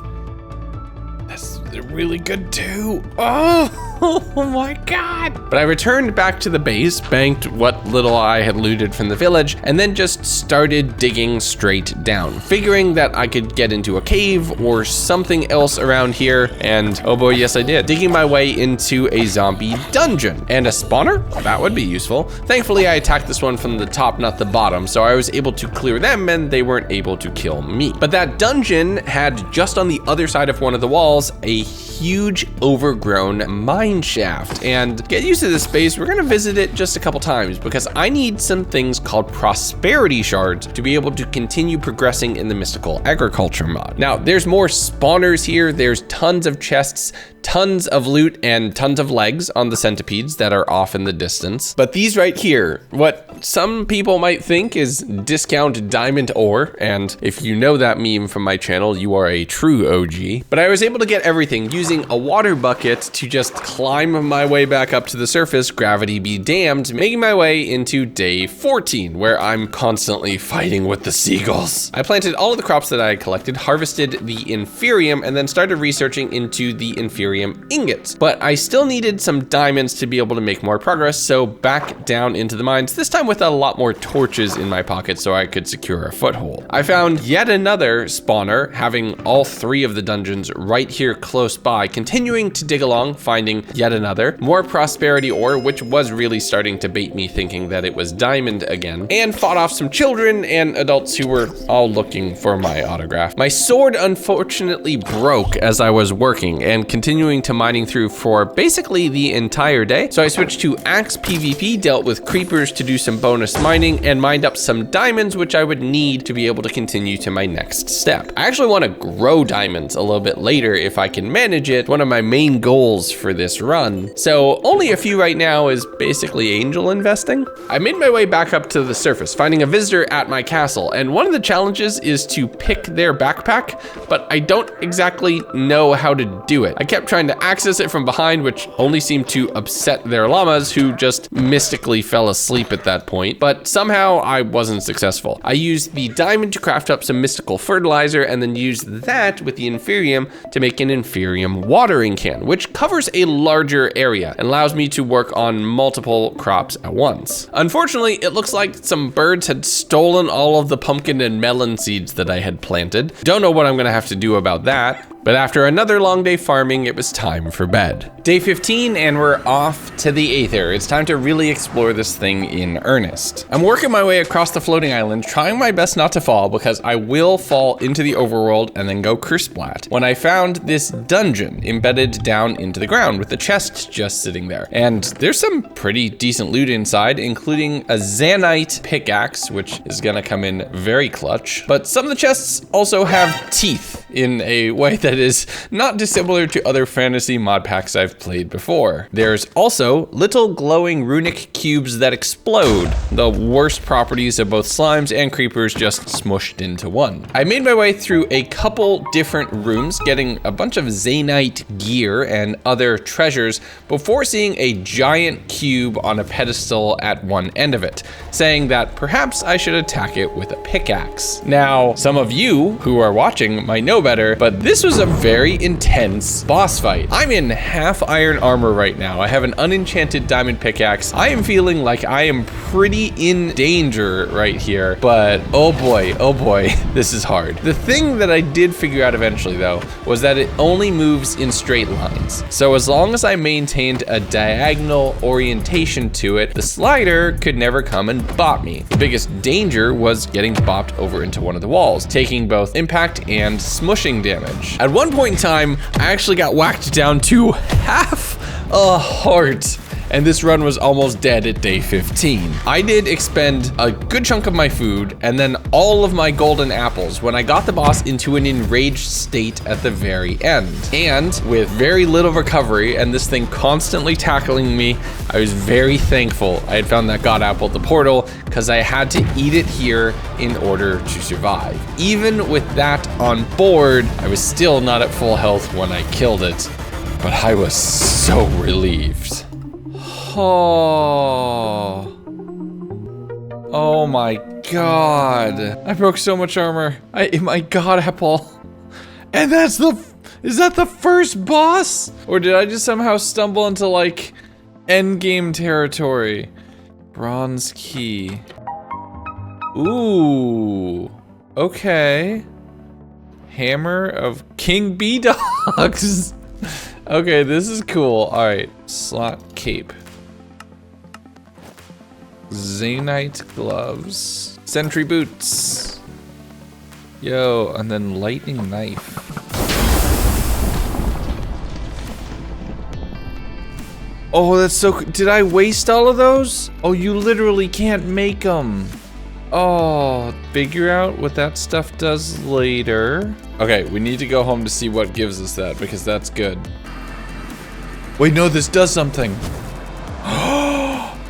they're really good too. Oh my god. But I returned back to the base, banked what little I had looted from the village, and then just started digging straight down, figuring that I could get into a cave or something else around here, and oh boy, yes I did. Digging my way into a zombie dungeon. And a spawner? That would be useful. Thankfully, I attacked this one from the top, not the bottom, so I was able to clear them and they weren't able to kill me. But that dungeon had just on the other side of one of the walls, a huge overgrown mine shaft. And get used to this space, we're gonna visit it just a couple times because I need some things called prosperity shards to be able to continue progressing in the mystical agriculture mod. Now, there's more spawners here, there's tons of chests, tons of loot, and tons of legs on the centipedes that are off in the distance. But these right here, what some people might think is discount diamond ore, and if you know that meme from my channel, you are a true OG. But I was able to get everything using a water bucket to just climb my way back up to the surface, gravity be damned, making my way into day 14, where I'm constantly fighting with the seagulls. I planted all of the crops that I had collected, harvested the inferium, and then started researching into the inferium ingots. But I still needed some diamonds to be able to make more progress, so back down into the mines, this time with a lot more torches in my pocket so I could secure a foothold. I found yet another spawner, having all 3 of the dungeons right here close by, continuing to dig along, finding yet another, more prosperity ore, which was really starting to bait me thinking that it was diamond again, and fought off some children and adults who were all looking for my autograph. My sword unfortunately broke as I was working and continuing to mining through for basically the entire day. So I switched to axe PvP, dealt with creepers to do some bonus mining, and mined up some diamonds, which I would need to be able to continue to my next step. I actually want to grow diamonds a little bit later if I can manage it, one of my main goals for this run. So only a few right now is basically angel investing. I made my way back up to the surface, finding a visitor at my castle, and one of the challenges is to pick their backpack, but I don't exactly know how to do it. I kept trying to access it from behind, which only seemed to upset their llamas, who just mystically fell asleep at that point, but somehow I wasn't successful. I used the diamond to craft up some mystical fertilizer and then used that with the inferium to make an inferium watering can, which covers a larger area and allows me to work on multiple crops at once. Unfortunately, it looks like some birds had stolen all of the pumpkin and melon seeds that I had planted. Don't know what I'm gonna have to do about that. But after another long day farming, it was time for bed. Day 15 and we're off to the Aether. It's time to really explore this thing in earnest. I'm working my way across the floating island, trying my best not to fall because I will fall into the overworld and then go kersplat. When I found this dungeon embedded down into the ground with the chest just sitting there. And there's some pretty decent loot inside, including a Zanite pickaxe, which is gonna come in very clutch. But some of the chests also have teeth in a way that is not dissimilar to other fantasy mod packs I've played before. There's also little glowing runic cubes that explode, the worst properties of both slimes and creepers just smushed into one. I made my way through a couple different rooms, getting a bunch of Zanite gear and other treasures before seeing a giant cube on a pedestal at one end of it, saying that perhaps I should attack it with a pickaxe. Now, some of you who are watching might know better, but this was a very intense boss fight. I'm in half iron armor right now. I have an unenchanted diamond pickaxe. I am feeling like I am pretty in danger right here, but oh boy, this is hard. The thing that I did figure out eventually though, was that it only moves in straight lines. So as long as I maintained a diagonal orientation to it, the slider could never come and bop me. The biggest danger was getting bopped over into one of the walls, taking both impact and smushing damage. At one point in time, I actually got whacked down to half a heart, and this run was almost dead at day 15. I did expend a good chunk of my food and then all of my golden apples when I got the boss into an enraged state at the very end. And with very little recovery and this thing constantly tackling me, I was very thankful I had found that god apple at the portal because I had to eat it here in order to survive. Even with that on board, I was still not at full health when I killed it, but I was so relieved. Oh my god. I broke so much armor. I ate my god apple. And that's Is that the first boss? Or did I just somehow stumble into like endgame territory? Bronze key. Ooh, okay. Hammer of King Bee Dogs. Okay, this is cool. All right, slot cape. Zanite gloves. Sentry boots. Yo, and then lightning knife. Oh, that's so, did I waste all of those? Oh, you literally can't make them. Oh, figure out what that stuff does later. Okay, we need to go home to see what gives us that, because that's good. Wait, no, this does something.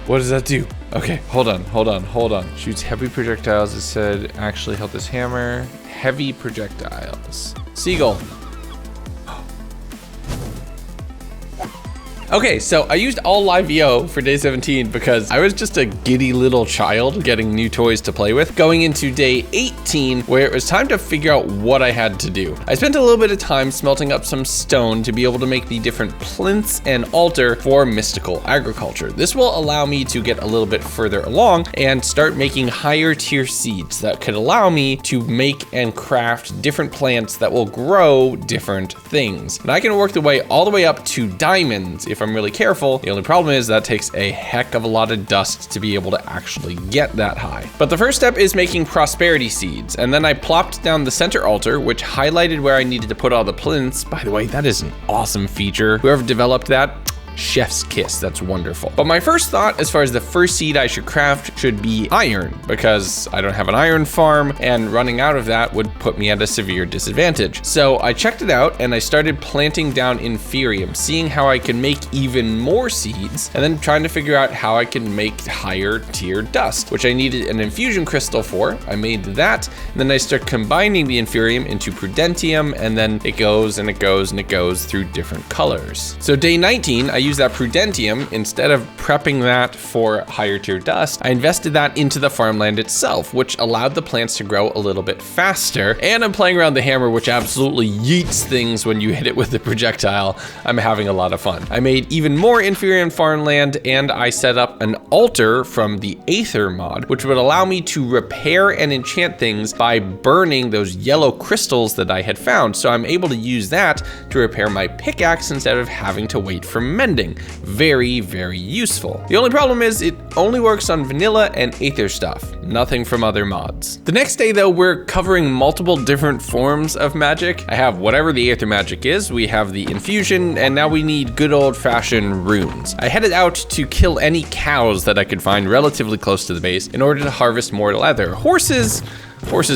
What does that do? Okay, hold on. Shoots heavy projectiles, it said. Actually held this hammer. Heavy projectiles. Seagull. Okay, so I used all live VO for day 17 because I was just a giddy little child getting new toys to play with. Going into day 18, where it was time to figure out what I had to do. I spent a little bit of time smelting up some stone to be able to make the different plinths and altar for mystical agriculture. This will allow me to get a little bit further along and start making higher tier seeds that could allow me to make and craft different plants that will grow different things. And I can work the way all the way up to diamonds if I'm really careful. The only problem is that takes a heck of a lot of dust to be able to actually get that high. But the first step is making prosperity seeds, and then I plopped down the center altar, which highlighted where I needed to put all the plinths. By the way, that is an awesome feature. Whoever developed that, chef's kiss, that's wonderful. But my first thought as far as the first seed I should craft should be iron, because I don't have an iron farm and running out of that would put me at a severe disadvantage. So I checked it out and I started planting down inferium, seeing how I can make even more seeds, and then trying to figure out how I can make higher tier dust, which I needed an infusion crystal for. I made that, and then I start combining the inferium into prudentium, and then it goes and it goes and it goes through different colors. So day 19, I used that prudentium. Instead of prepping that for higher tier dust, I invested that into the farmland itself, which allowed the plants to grow a little bit faster. And I'm playing around the hammer, which absolutely yeets things when you hit it with the projectile. I'm having a lot of fun. I made even more inferior farmland, and I set up an altar from the Aether mod, which would allow me to repair and enchant things by burning those yellow crystals that I had found. So I'm able to use that to repair my pickaxe instead of having to wait for mending. Very, very useful. The only problem is it only works on vanilla and Aether stuff, nothing from other mods. The next day though, we're covering multiple different forms of magic. I have whatever the Aether magic is, we have the infusion, and now we need good old fashioned runes. I headed out to kill any cows that I could find relatively close to the base in order to harvest more leather. Horses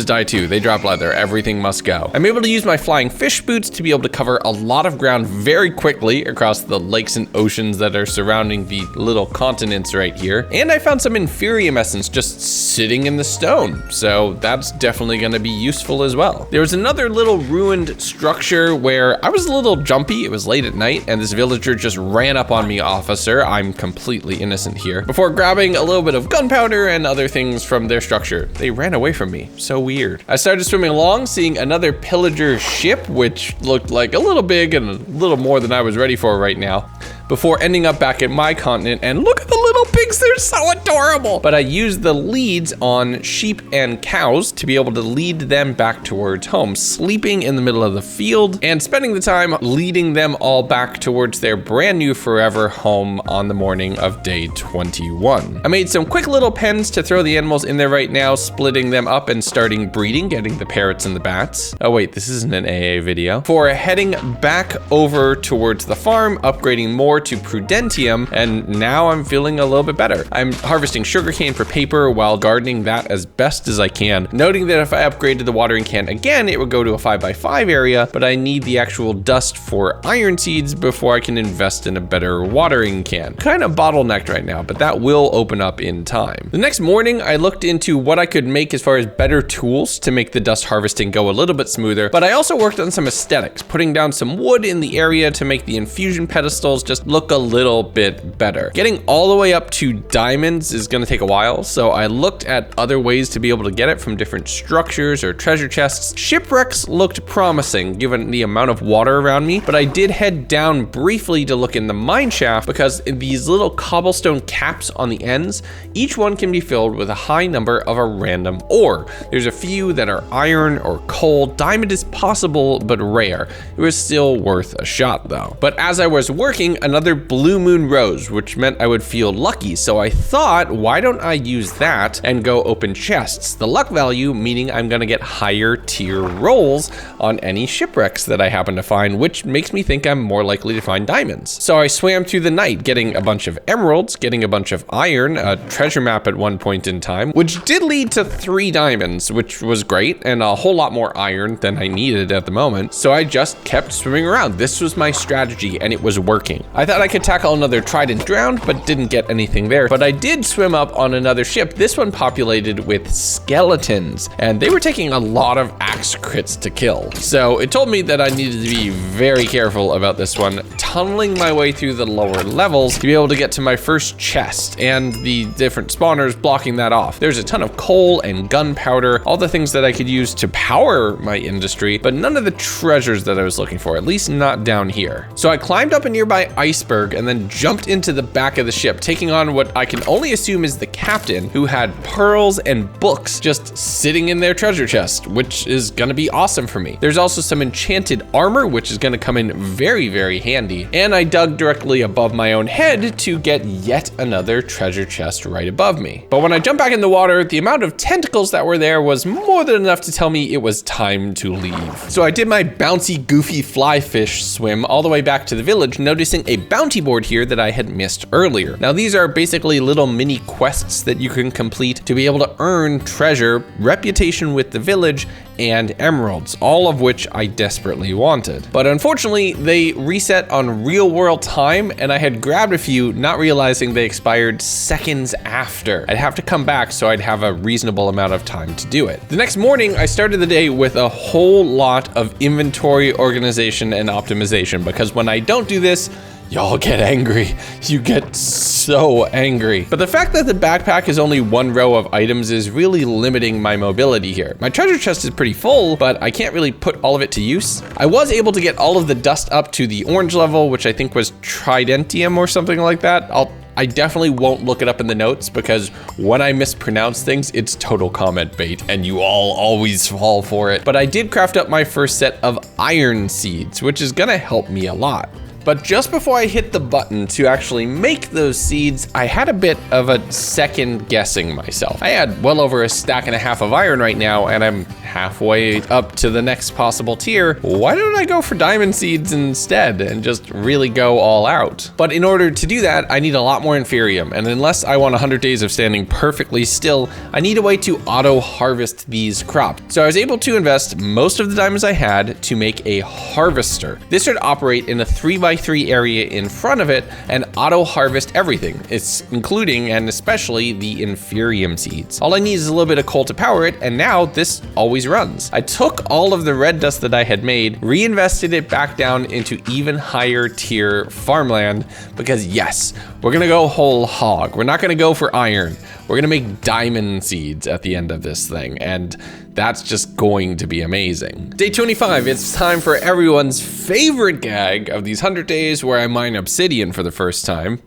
die too, they drop leather, everything must go. I'm able to use my flying fish boots to be able to cover a lot of ground very quickly across the lakes and oceans that are surrounding the little continents right here. And I found some inferium essence just sitting in the stone, so that's definitely gonna be useful as well. There was another little ruined structure where I was a little jumpy, it was late at night, and this villager just ran up on me, officer. I'm completely innocent here. Before grabbing a little bit of gunpowder and other things from their structure, they ran away from me. So weird. I started swimming along, seeing another pillager ship, which looked like a little big and a little more than I was ready for right now, before ending up back at my continent. And look at the little pigs, they're so adorable. But I used the leads on sheep and cows to be able to lead them back towards home, sleeping in the middle of the field and spending the time leading them all back towards their brand new forever home on the morning of day 21. I made some quick little pens to throw the animals in there right now, splitting them up and starting breeding, getting the parrots and the bats. Oh wait, this isn't an AA video. For heading back over towards the farm, upgrading more to prudentium, and now I'm feeling a little bit better. I'm harvesting sugarcane for paper while gardening that as best as I can, noting that if I upgraded the watering can again, it would go to a 5x5 area, but I need the actual dust for iron seeds before I can invest in a better watering can. Kind of bottlenecked right now, but that will open up in time. The next morning, I looked into what I could make as far as better tools to make the dust harvesting go a little bit smoother, but I also worked on some aesthetics, putting down some wood in the area to make the infusion pedestals just look a little bit better. Getting all the way up up to diamonds is gonna take a while, so I looked at other ways to be able to get it from different structures or treasure chests. Shipwrecks looked promising given the amount of water around me, but I did head down briefly to look in the mine shaft because these little cobblestone caps on the ends, each one can be filled with a high number of a random ore. There's a few that are iron or coal. Diamond is possible, but rare. It was still worth a shot though. But as I was working, another blue moon rose, which meant I would feel lucky. So I thought, why don't I use that and go open chests? The luck value meaning I'm gonna get higher tier rolls on any shipwrecks that I happen to find, which makes me think I'm more likely to find diamonds. So I swam through the night, getting a bunch of emeralds, getting a bunch of iron, a treasure map at one point in time, which did lead to 3 diamonds, which was great, and a whole lot more iron than I needed at the moment. So I just kept swimming around. This was my strategy, and it was working. I thought I could tackle another trident drowned, but didn't get anything there. But I did swim up on another ship. This one populated with skeletons, and they were taking a lot of axe crits to kill. So it told me that I needed to be very careful about this one, tunneling my way through the lower levels to be able to get to my first chest, and the different spawners blocking that off. There's a ton of coal and gunpowder, all the things that I could use to power my industry, but none of the treasures that I was looking for, at least not down here. So I climbed up a nearby iceberg and then jumped into the back of the ship, taking on what I can only assume is the captain, who had pearls and books just sitting in their treasure chest, which is gonna be awesome for me. There's also some enchanted armor, which is gonna come in very, very handy. And I dug directly above my own head to get yet another treasure chest right above me. But when I jumped back in the water, the amount of tentacles that were there was more than enough to tell me it was time to leave. So I did my bouncy, goofy fly fish swim all the way back to the village, noticing a bounty board here that I had missed earlier. Now these are basically little mini quests that you can complete to be able to earn treasure, reputation with the village, and emeralds, all of which I desperately wanted. But unfortunately, they reset on real world time, and I had grabbed a few, not realizing they expired seconds after. I'd have to come back so I'd have a reasonable amount of time to do it. The next morning, I started the day with a whole lot of inventory organization and optimization, because when I don't do this, y'all get angry. You get so angry. But the fact that the backpack is only 1 row of items is really limiting my mobility here. My treasure chest is pretty full, but I can't really put all of it to use. I was able to get all of the dust up to the orange level, which I think was tridentium or something like that. I definitely won't look it up in the notes, because when I mispronounce things, it's total comment bait and you all always fall for it. But I did craft up my first set of iron seeds, which is gonna help me a lot. But just before I hit the button to actually make those seeds, I had a bit of a second guessing myself. I had well over a stack and a half of iron right now, and I'm halfway up to the next possible tier. Why don't I go for diamond seeds instead and just really go all out? But in order to do that, I need a lot more inferium, and unless I want 100 days of standing perfectly still, I need a way to auto harvest these crops. So I was able to invest most of the diamonds I had to make a harvester. This would operate in a 3x3 area in front of it and auto harvest everything. It's including and especially the inferium seeds. All I need is a little bit of coal to power it, and now this always runs. I took all of the red dust that I had made, reinvested it back down into even higher tier farmland, because yes, we're gonna go whole hog. We're not gonna go for iron. We're gonna make diamond seeds at the end of this thing, and that's just going to be amazing. Day 25, it's time for everyone's favorite gag of these 100 days where I mine obsidian for the first time.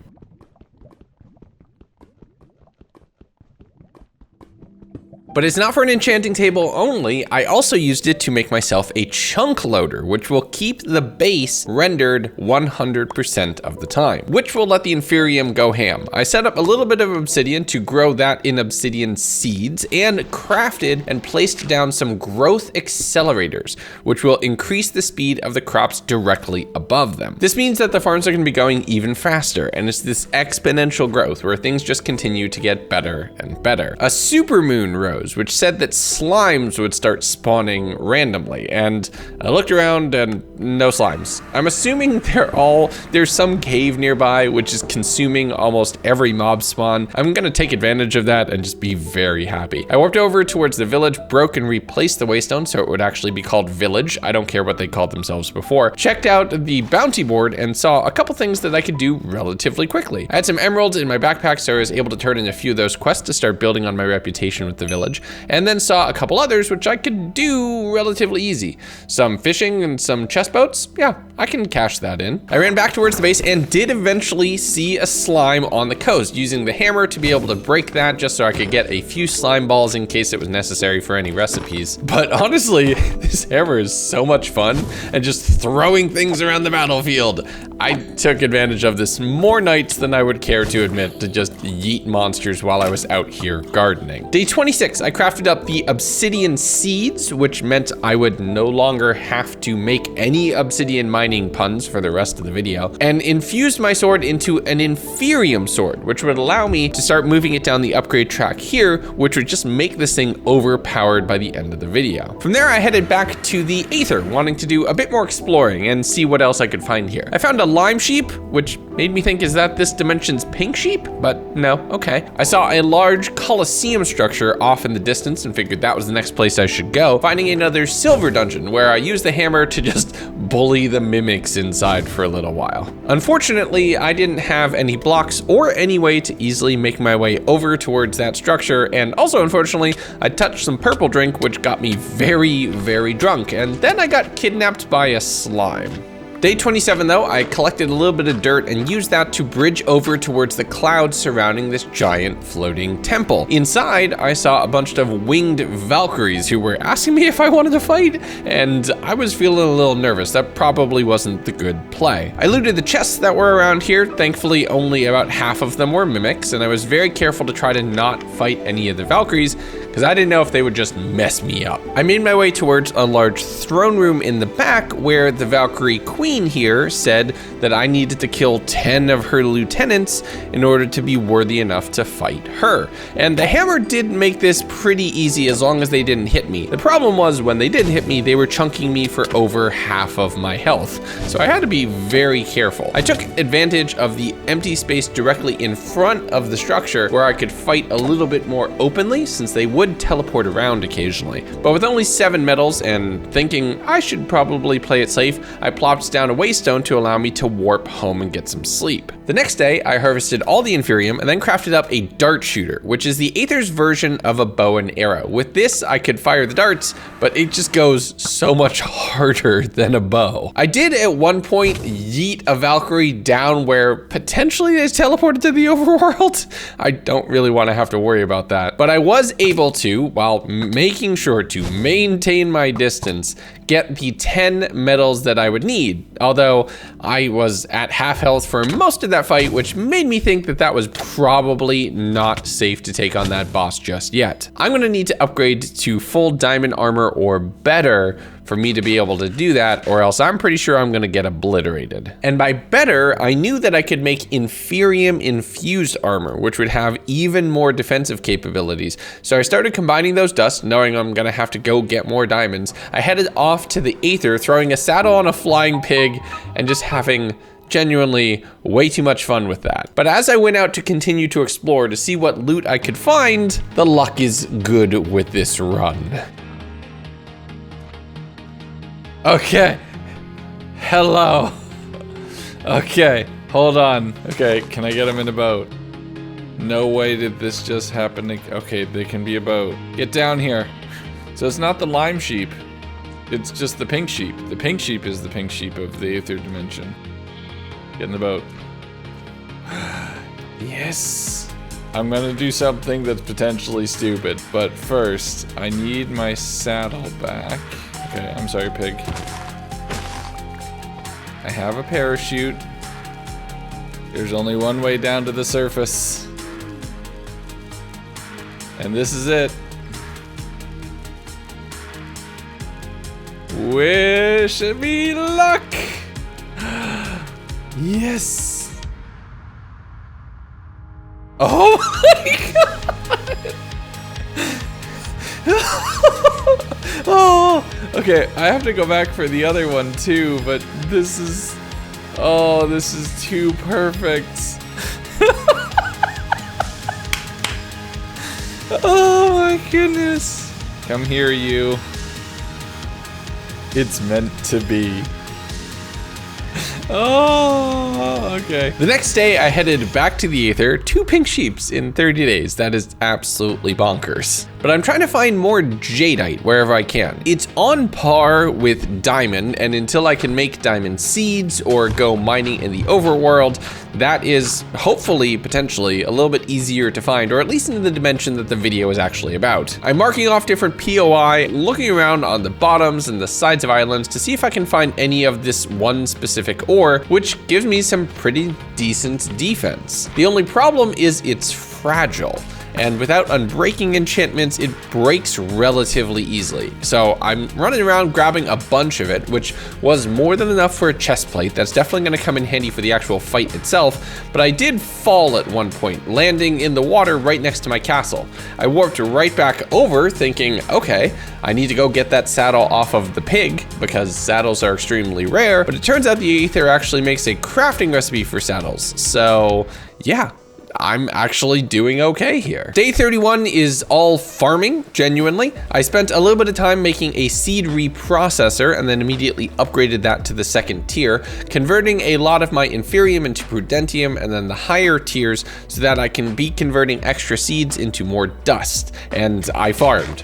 But it's not for an enchanting table only. I also used it to make myself a chunk loader, which will keep the base rendered 100% of the time, which will let the inferium go ham. I set up a little bit of obsidian to grow that in obsidian seeds, and crafted and placed down some growth accelerators, which will increase the speed of the crops directly above them. This means that the farms are gonna be going even faster, and it's this exponential growth where things just continue to get better and better. A supermoon rose, windows, which said that slimes would start spawning randomly. And I looked around and no slimes. I'm assuming there's some cave nearby, which is consuming almost every mob spawn. I'm gonna take advantage of that and just be very happy. I warped over towards the village, broke and replaced the waystone so it would actually be called village. I don't care what they called themselves before. Checked out the bounty board and saw a couple things that I could do relatively quickly. I had some emeralds in my backpack, so I was able to turn in a few of those quests to start building on my reputation with the village, and then saw a couple others which I could do relatively easy. Some fishing and some chest boats. Yeah, I can cash that in. I ran back towards the base and did eventually see a slime on the coast, using the hammer to be able to break that just so I could get a few slime balls in case it was necessary for any recipes. But honestly, this hammer is so much fun, and just throwing things around the battlefield. I took advantage of this more nights than I would care to admit, to just yeet monsters while I was out here gardening. Day 26, I crafted up the obsidian seeds, which meant I would no longer have to make any obsidian mining puns for the rest of the video, and infused my sword into an inferium sword, which would allow me to start moving it down the upgrade track here, which would just make this thing overpowered by the end of the video. From there, I headed back to the Aether, wanting to do a bit more exploring and see what else I could find here. I found a lime sheep, which made me think, is that this dimension's pink sheep? But no, okay. I saw a large Colosseum structure off in the distance and figured that was the next place I should go, finding another silver dungeon where I used the hammer to just bully the mimics inside for a little while. Unfortunately, I didn't have any blocks or any way to easily make my way over towards that structure, and also unfortunately, I touched some purple drink which got me very, very drunk, and then I got kidnapped by a slime. Day 27 though, I collected a little bit of dirt and used that to bridge over towards the clouds surrounding this giant floating temple. Inside, I saw a bunch of winged Valkyries who were asking me if I wanted to fight, and I was feeling a little nervous. That probably wasn't the good play. I looted the chests that were around here. Thankfully, only about half of them were mimics, and I was very careful to try to not fight any of the Valkyries, because I didn't know if they would just mess me up. I made my way towards a large throne room in the back where the Valkyrie Queen here said that I needed to kill 10 of her lieutenants in order to be worthy enough to fight her. And the hammer did make this pretty easy as long as they didn't hit me. The problem was when they did hit me, they were chunking me for over half of my health. So I had to be very careful. I took advantage of the empty space directly in front of the structure where I could fight a little bit more openly since they would teleport around occasionally. But with only 7 medals and thinking I should probably play it safe, I plopped down a waystone to allow me to warp home and get some sleep. The next day, I harvested all the inferium and then crafted up a dart shooter, which is the Aether's version of a bow and arrow. With this, I could fire the darts, but it just goes so much harder than a bow. I did at one point yeet a Valkyrie down where potentially they teleported to the overworld. I don't really want to have to worry about that, but I was able to, while making sure to maintain my distance, get the 10 medals that I would need. Although I was at half health for most of that fight, which made me think that that was probably not safe to take on that boss just yet. I'm gonna need to upgrade to full diamond armor or better for me to be able to do that, or else I'm pretty sure I'm gonna get obliterated. And by better, I knew that I could make inferium infused armor, which would have even more defensive capabilities. So I started combining those dusts, knowing I'm gonna have to go get more diamonds. I headed off to the Aether, throwing a saddle on a flying pig and just having genuinely way too much fun with that. But as I went out to continue to explore to see what loot I could find, the luck is good with this run. Okay. Hello. Okay, hold on. Okay, can I get him in a boat? No way did this just happen. Okay, they can be a boat. Get down here. So it's not the lime sheep. It's just the pink sheep. The pink sheep is the pink sheep of the Aether dimension. Get in the boat. Yes. I'm gonna do something that's potentially stupid, but first, I need my saddle back. Okay, I'm sorry, pig. I have a parachute. There's only one way down to the surface. And this is it. Wish me luck! Yes! Oh my god! Oh, okay, I have to go back for the other one too, but this is, oh, this is too perfect. Oh my goodness. Come here, you. It's meant to be. Oh, okay. The next day, I headed back to the Aether, 2 pink sheeps in 30 days. That is absolutely bonkers. But I'm trying to find more jadeite wherever I can. It's on par with diamond, and until I can make diamond seeds or go mining in the overworld, that is hopefully, potentially, a little bit easier to find, or at least in the dimension that the video is actually about. I'm marking off different POI, looking around on the bottoms and the sides of islands to see if I can find any of this one specific ore, which gives me some pretty decent defense. The only problem is it's fragile, and without unbreaking enchantments, it breaks relatively easily. So I'm running around grabbing a bunch of it, which was more than enough for a chest plate. That's definitely gonna come in handy for the actual fight itself, but I did fall at one point, landing in the water right next to my castle. I warped right back over thinking, okay, I need to go get that saddle off of the pig because saddles are extremely rare, but it turns out the Aether actually makes a crafting recipe for saddles. So yeah, I'm actually doing okay here. Day 31 is all farming, genuinely. I spent a little bit of time making a seed reprocessor and then immediately upgraded that to the 2nd tier, converting a lot of my inferium into prudentium and then the higher tiers so that I can be converting extra seeds into more dust. And I farmed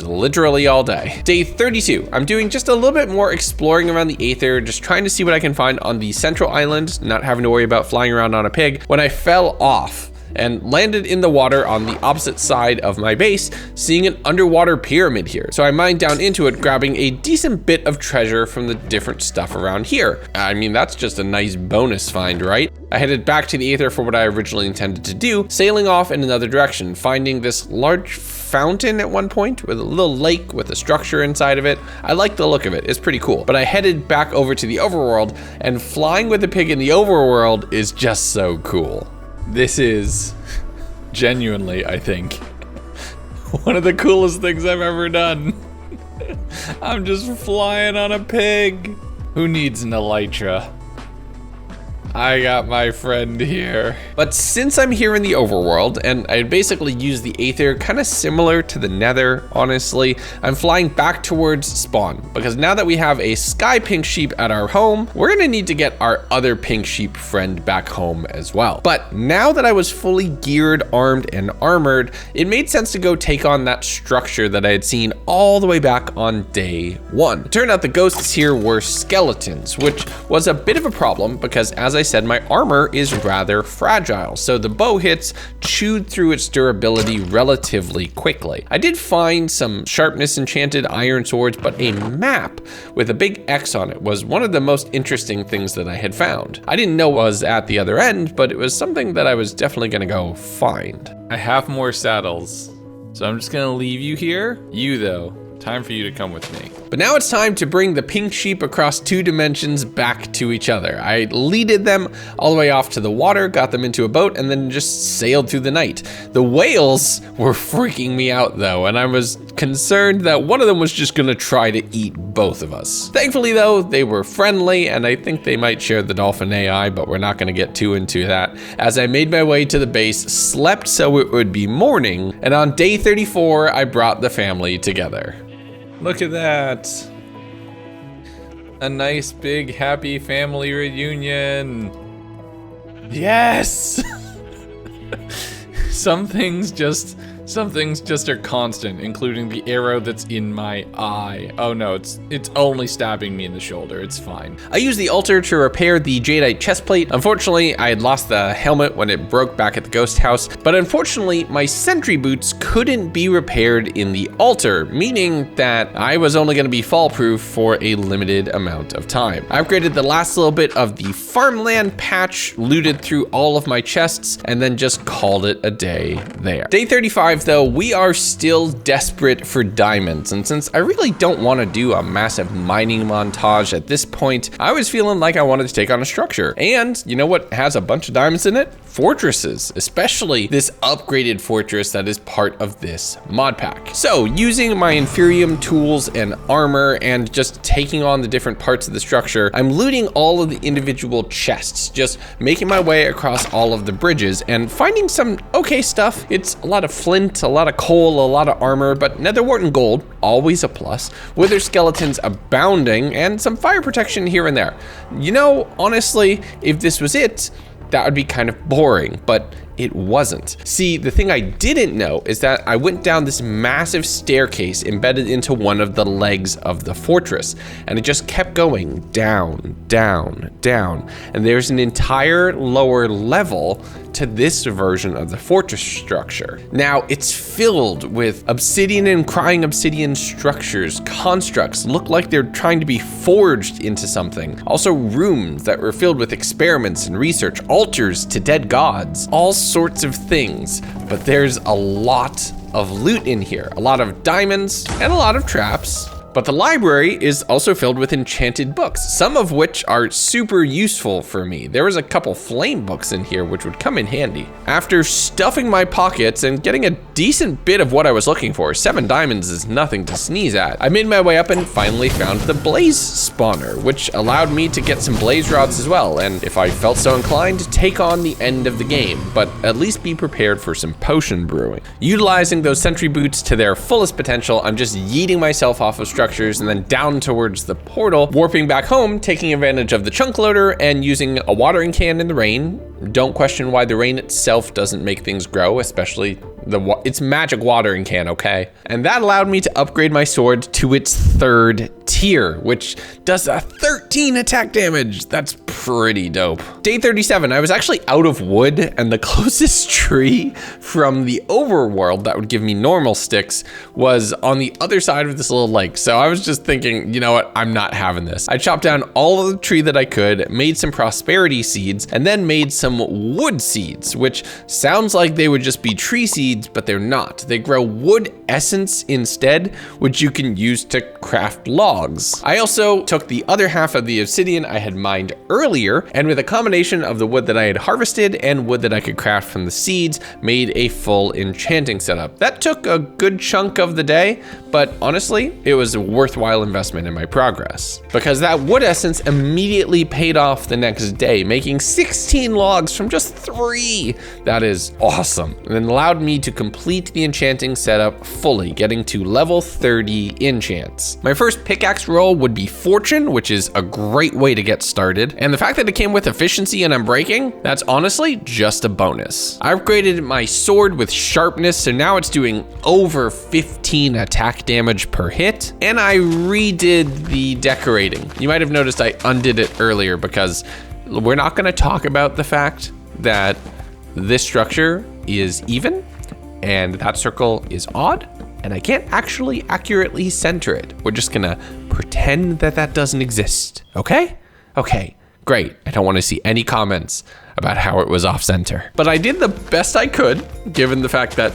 literally all day. Day 32, I'm doing just a little bit more exploring around the Aether, just trying to see what I can find on the central island, not having to worry about flying around on a pig, when I fell off and landed in the water on the opposite side of my base, seeing an underwater pyramid here. So I mined down into it, grabbing a decent bit of treasure from the different stuff around here. I mean, that's just a nice bonus find, right? I headed back to the Aether for what I originally intended to do, sailing off in another direction, finding this large fountain at one point with a little lake with a structure inside of it. I like the look of it, it's pretty cool. But I headed back over to the overworld, and flying with the pig in the overworld is just so cool. This is genuinely, I think, one of the coolest things I've ever done. I'm just flying on a pig. Who needs an elytra? I got my friend here. But since I'm here in the overworld, and I basically use the Aether kind of similar to the Nether, honestly, I'm flying back towards spawn, because now that we have a sky pink sheep at our home, we're gonna need to get our other pink sheep friend back home as well. But now that I was fully geared, armed, and armored, it made sense to go take on that structure that I had seen all the way back on day 1. It turned out the ghosts here were skeletons, which was a bit of a problem because, as I said, my armor is rather fragile, so the bow hits chewed through its durability relatively quickly. I did find some sharpness enchanted iron swords, but a map with a big X on it was one of the most interesting things that I had found. I didn't know what was at the other end, but it was something that I was definitely gonna go find. I have more saddles, so I'm just gonna leave you here. You though, time for you to come with me. But now it's time to bring the pink sheep across 2 dimensions back to each other. I leaded them all the way off to the water, got them into a boat, and then just sailed through the night. The whales were freaking me out though, and I was concerned that one of them was just gonna try to eat both of us. Thankfully though, they were friendly, and I think they might share the dolphin AI, but we're not gonna get too into that. As I made my way to the base, slept so it would be morning, and on day 34, I brought the family together. Look at that. A nice big happy family reunion. Yes! Some things just are constant, including the arrow that's in my eye. Oh no, it's only stabbing me in the shoulder, it's fine. I used the altar to repair the jadeite chestplate. Unfortunately, I had lost the helmet when it broke back at the ghost house, but unfortunately, my sentry boots couldn't be repaired in the altar, meaning that I was only gonna be fall proof for a limited amount of time. I upgraded the last little bit of the farmland patch, looted through all of my chests, and then just called it a day there. Day 35 though, we are still desperate for diamonds, and since I really don't want to do a massive mining montage at this point, I was feeling like I wanted to take on a structure. And you know what has a bunch of diamonds in it? fortresses, especially this upgraded fortress that is part of this mod pack. So using my Inferium tools and armor and just taking on the different parts of the structure, I'm looting all of the individual chests, just making my way across all of the bridges and finding some okay stuff. It's a lot of flint, a lot of coal, a lot of armor, but nether wart and gold, always a plus. Wither skeletons abounding, and some fire protection here and there. You know, honestly, if this was it, that would be kind of boring, but it wasn't. See, the thing I didn't know is that I went down this massive staircase embedded into one of the legs of the fortress, and it just kept going down, down, down. And there's an entire lower level to this version of the fortress structure. Now, it's filled with obsidian and crying obsidian structures, constructs, look like they're trying to be forged into something. Also rooms that were filled with experiments and research, altars to dead gods, all sorts of things. But there's a lot of loot in here, a lot of diamonds and a lot of traps. But the library is also filled with enchanted books, some of which are super useful for me. There was a couple flame books in here which would come in handy. After stuffing my pockets and getting a decent bit of what I was looking for, 7 diamonds is nothing to sneeze at, I made my way up and finally found the blaze spawner, which allowed me to get some blaze rods as well, and if I felt so inclined, take on the end of the game, but at least be prepared for some potion brewing. Utilizing those sentry boots to their fullest potential, I'm just yeeting myself off of structures and then down towards the portal, warping back home, taking advantage of the chunk loader and using a watering can in the rain. Don't question why the rain itself doesn't make things grow, especially it's magic watering can, okay? And that allowed me to upgrade my sword to its 3rd tier, which does a 13 attack damage. That's pretty dope. Day 37, I was actually out of wood, and the closest tree from the overworld that would give me normal sticks was on the other side of this little lake. So I was just thinking, you know what, I'm not having this. I chopped down all of the tree that I could, made some prosperity seeds, and then made some wood seeds, which sounds like they would just be tree seeds, but they're not. They grow wood essence instead, which you can use to craft logs. I also took the other half of the obsidian I had mined earlier, and with a combination of the wood that I had harvested and wood that I could craft from the seeds, made a full enchanting setup. That took a good chunk of the day, but honestly, it was a worthwhile investment in my progress, because that wood essence immediately paid off the next day, making 16 logs from just 3. That is awesome, and it allowed me to complete the enchanting setup fully, getting to level 30 enchants. My first pickaxe roll would be fortune, which is a great way to get started, and the fact that it came with efficiency and unbreaking, that's honestly just a bonus. I upgraded my sword with sharpness, so now it's doing over 15 attack damage per hit, and I redid the decorating. You might have noticed I undid it earlier because we're not going to talk about the fact that this structure is even and that circle is odd, and I can't actually accurately center it. We're just gonna pretend that that doesn't exist, okay? Okay, great. I don't want to see any comments about how it was off center. But I did the best I could, given the fact that,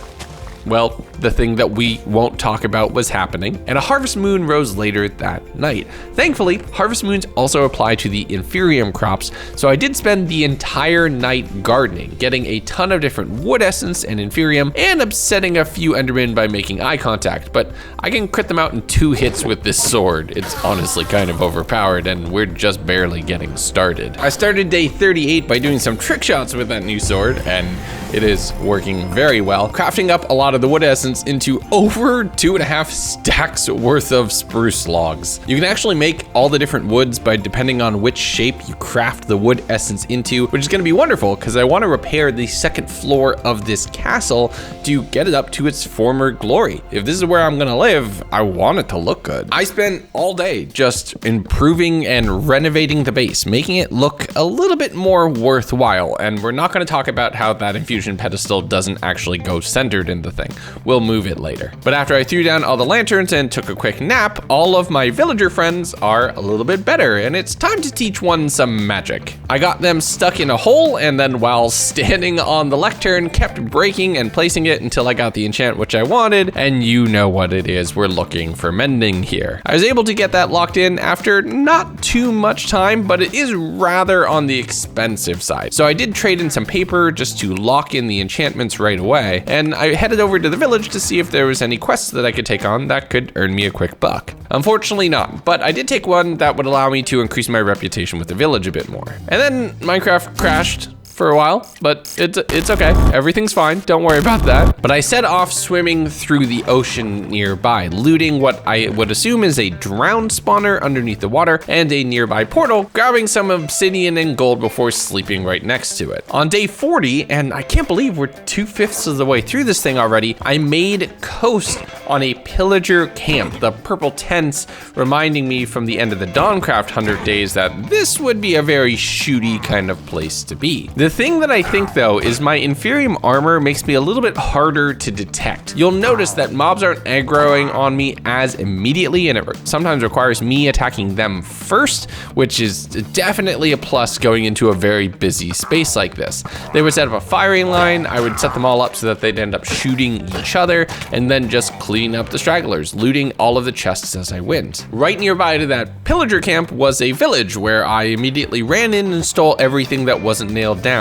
well, the thing that we won't talk about was happening, and a harvest moon rose later that night. Thankfully, harvest moons also apply to the inferium crops, so I did spend the entire night gardening, getting a ton of different wood essence and inferium, and upsetting a few endermen by making eye contact, but I can crit them out in 2 hits with this sword. It's honestly kind of overpowered, and we're just barely getting started. I started day 38 by doing some trick shots with that new sword, and it is working very well, crafting up a lot of the wood essence into over 2.5 stacks worth of spruce logs. You can actually make all the different woods by depending on which shape you craft the wood essence into, which is going to be wonderful because I want to repair the 2nd floor of this castle to get it up to its former glory. If this is where I'm going to live, I want it to look good. I spent all day just improving and renovating the base, making it look a little bit more worthwhile, and we're not going to talk about how that infusion pedestal doesn't actually go centered in the thing. thing. We'll move it later. But after I threw down all the lanterns and took a quick nap, all of my villager friends are a little bit better, and it's time to teach one some magic. I got them stuck in a hole, and then while standing on the lectern, kept breaking and placing it until I got the enchant which I wanted, and you know what it is, we're looking for mending here. I was able to get that locked in after not too much time, but it is rather on the expensive side. So I did trade in some paper just to lock in the enchantments right away, and I headed over to the village to see if there was any quests that I could take on that could earn me a quick buck. Unfortunately not, but I did take one that would allow me to increase my reputation with the village a bit more. And then Minecraft crashed for a while, but it's okay. Everything's fine, don't worry about that. But I set off swimming through the ocean nearby, looting what I would assume is a drowned spawner underneath the water and a nearby portal, grabbing some obsidian and gold before sleeping right next to it. On day 40, and I can't believe we're 2/5 of the way through this thing already, I made coast on a pillager camp, the purple tents reminding me from the end of the Dawncraft 100 days that this would be a very shooty kind of place to be. The thing that I think though is my Inferium armor makes me a little bit harder to detect. You'll notice that mobs aren't aggroing on me as immediately, and it sometimes requires me attacking them first, which is definitely a plus going into a very busy space like this. They would set up a firing line, I would set them all up so that they'd end up shooting each other, and then just clean up the stragglers, looting all of the chests as I went. Right nearby to that pillager camp was a village where I immediately ran in and stole everything that wasn't nailed down.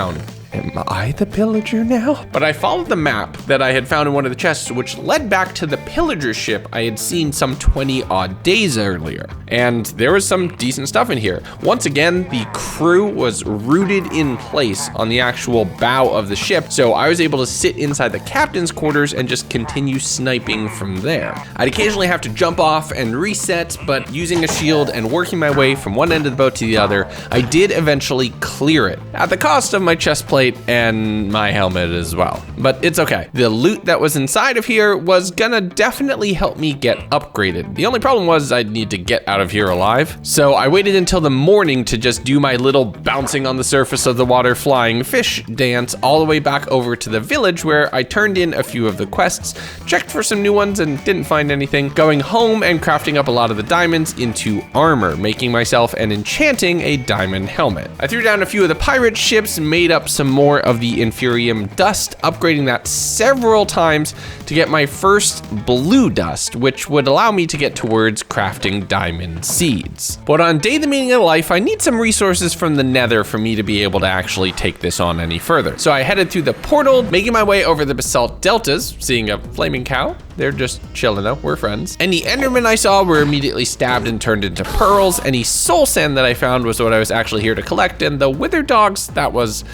Am I the pillager now? But I followed the map that I had found in one of the chests, which led back to the pillager ship I had seen some 20 odd days earlier. And there was some decent stuff in here. Once again, the crew was rooted in place on the actual bow of the ship, so I was able to sit inside the captain's quarters and just continue sniping from there. I'd occasionally have to jump off and reset, but using a shield and working my way from one end of the boat to the other, I did eventually clear it, at the cost of my chest plate and my helmet as well. But it's okay. The loot that was inside of here was gonna definitely help me get upgraded. The only problem was I'd need to get out of here alive. So I waited until the morning to just do my little bouncing on the surface of the water flying fish dance all the way back over to the village, where I turned in a few of the quests, checked for some new ones and didn't find anything, going home and crafting up a lot of the diamonds into armor, making myself and enchanting a diamond helmet. I threw down a few of the pirate ships, made up some more of the Inferium dust, upgrading that several times to get my first blue dust, which would allow me to get towards crafting diamond seeds. But on Day the Meaning of Life, I need some resources from the Nether for me to be able to actually take this on any further. So I headed through the portal, making my way over the basalt deltas, seeing a flaming cow. They're just chilling though, we're friends. Any Endermen I saw were immediately stabbed and turned into pearls. Any soul sand that I found was what I was actually here to collect, and the wither dogs, that was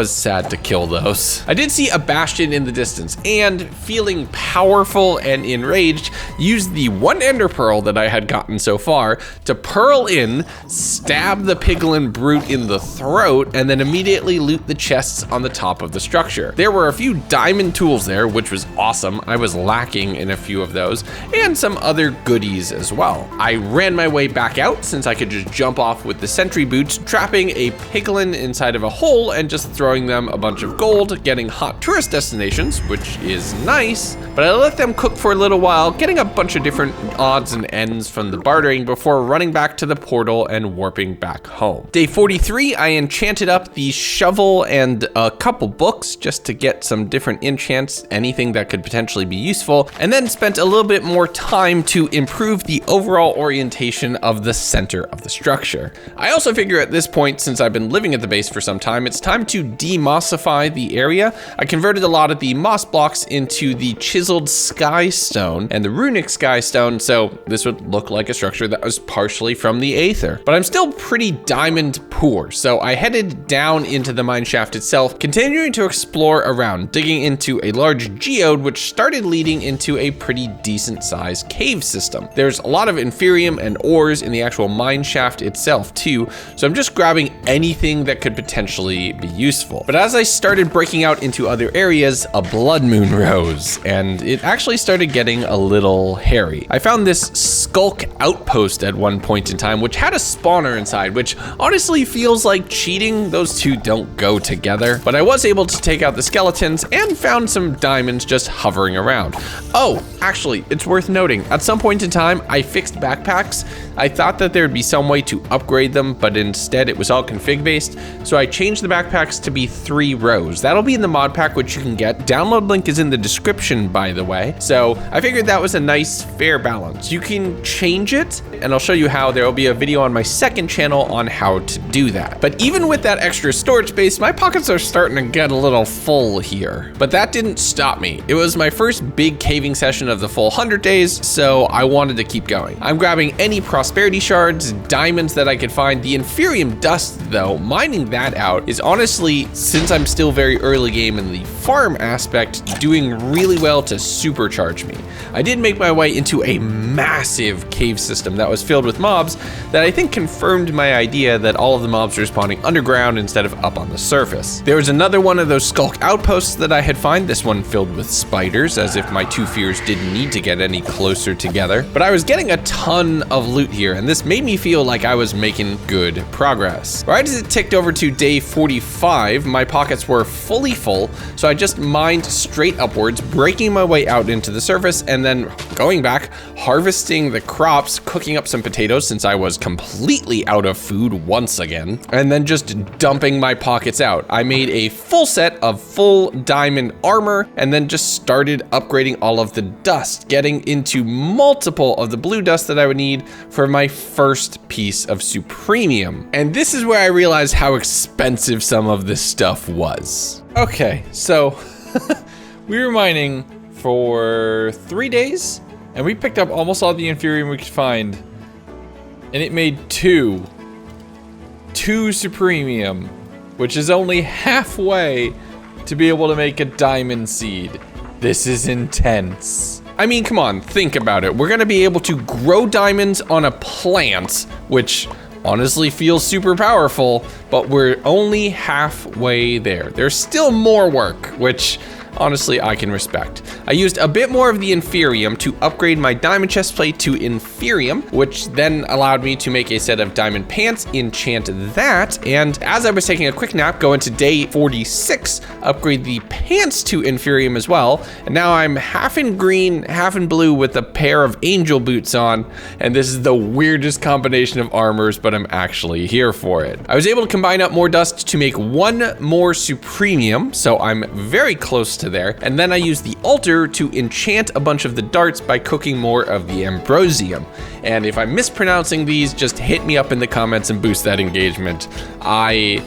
sad to kill those. I did see a bastion in the distance, and feeling powerful and enraged, used the one ender pearl that I had gotten so far to pearl in, stab the piglin brute in the throat, and then immediately loot the chests on the top of the structure. There were a few diamond tools there, which was awesome. I was lacking in a few of those, and some other goodies as well. I ran my way back out since I could just jump off with the sentry boots, trapping a piglin inside of a hole and just throwing them a bunch of gold, getting hot tourist destinations, which is nice, but I let them cook for a little while, getting a bunch of different odds and ends from the bartering before running back to the portal and warping back home. Day 43, I enchanted up the shovel and a couple books just to get some different enchants, anything that could potentially be useful, and then spent a little bit more time to improve the overall orientation of the center of the structure. I also figure at this point, since I've been living at the base for some time, it's time to demossify the area. I converted a lot of the moss blocks into the chiseled sky stone and the runic sky stone, so this would look like a structure that was partially from the Aether. But I'm still pretty diamond poor, so I headed down into the mine shaft itself, continuing to explore around, digging into a large geode, which started leading into a pretty decent sized cave system. There's a lot of inferium and ores in the actual mine shaft itself too, so I'm just grabbing anything that could potentially be useful. useful. But as I started breaking out into other areas, a blood moon rose, and it actually started getting a little hairy. I found this Sculk outpost at one point in time, which had a spawner inside, which honestly feels like cheating. Those two don't go together. But I was able to take out the skeletons and found some diamonds just hovering around. Oh, actually, it's worth noting, at some point in time, I fixed backpacks. I thought that there'd be some way to upgrade them, but instead it was all config based. So I changed the backpacks to be 3 rows. That'll be in the mod pack, which you can get. Download link is in the description, by the way. So I figured that was a nice, fair balance. You can change it, and I'll show you how. There will be a video on my second channel on how to do that. But even with that extra storage space, my pockets are starting to get a little full here. But that didn't stop me. It was my first big caving session of the full 100 days, so I wanted to keep going. I'm grabbing any prosperity shards, diamonds that I could find. The inferium dust, though, mining that out is honestly, since I'm still very early game in the farm aspect, doing really well to supercharge me. I did make my way into a massive cave system that was filled with mobs that I think confirmed my idea that all of the mobs were spawning underground instead of up on the surface. There was another one of those Sculk outposts that I had found, this one filled with spiders, as if my two fears didn't need to get any closer together. But I was getting a ton of loot here, and this made me feel like I was making good progress. Right as it ticked over to day 45, my pockets were fully full, so I just mined straight upwards, breaking my way out into the surface, and then going back, harvesting the crops, cooking up some potatoes since I was completely out of food once again, and then just dumping my pockets out. I made a full set of full diamond armor, and then just started upgrading all of the dust, getting into multiple of the blue dust that I would need for my first piece of supremium. And this is where I realized how expensive some of this stuff was. Okay, so we were mining for 3 days, and we picked up almost all the inferium we could find, and it made two supremium, which is only halfway to be able to make a diamond seed. This is intense. I mean, come on, think about it. We're gonna be able to grow diamonds on a plant, which honestly feels super powerful, but we're only halfway there. There's still more work, which honestly I can respect. I used a bit more of the inferium to upgrade my diamond chestplate to inferium, which then allowed me to make a set of diamond pants, enchant that, and as I was taking a quick nap, go into day 46, upgrade the pants to inferium as well, and now I'm half in green, half in blue with a pair of angel boots on, and this is the weirdest combination of armors, but I'm actually here for it. I was able to combine up more dust to make 1 more supremium, so I'm very close to there, and then I used the altar to enchant a bunch of the darts by cooking more of the ambrosium. And if I'm mispronouncing these, just hit me up in the comments and boost that engagement. I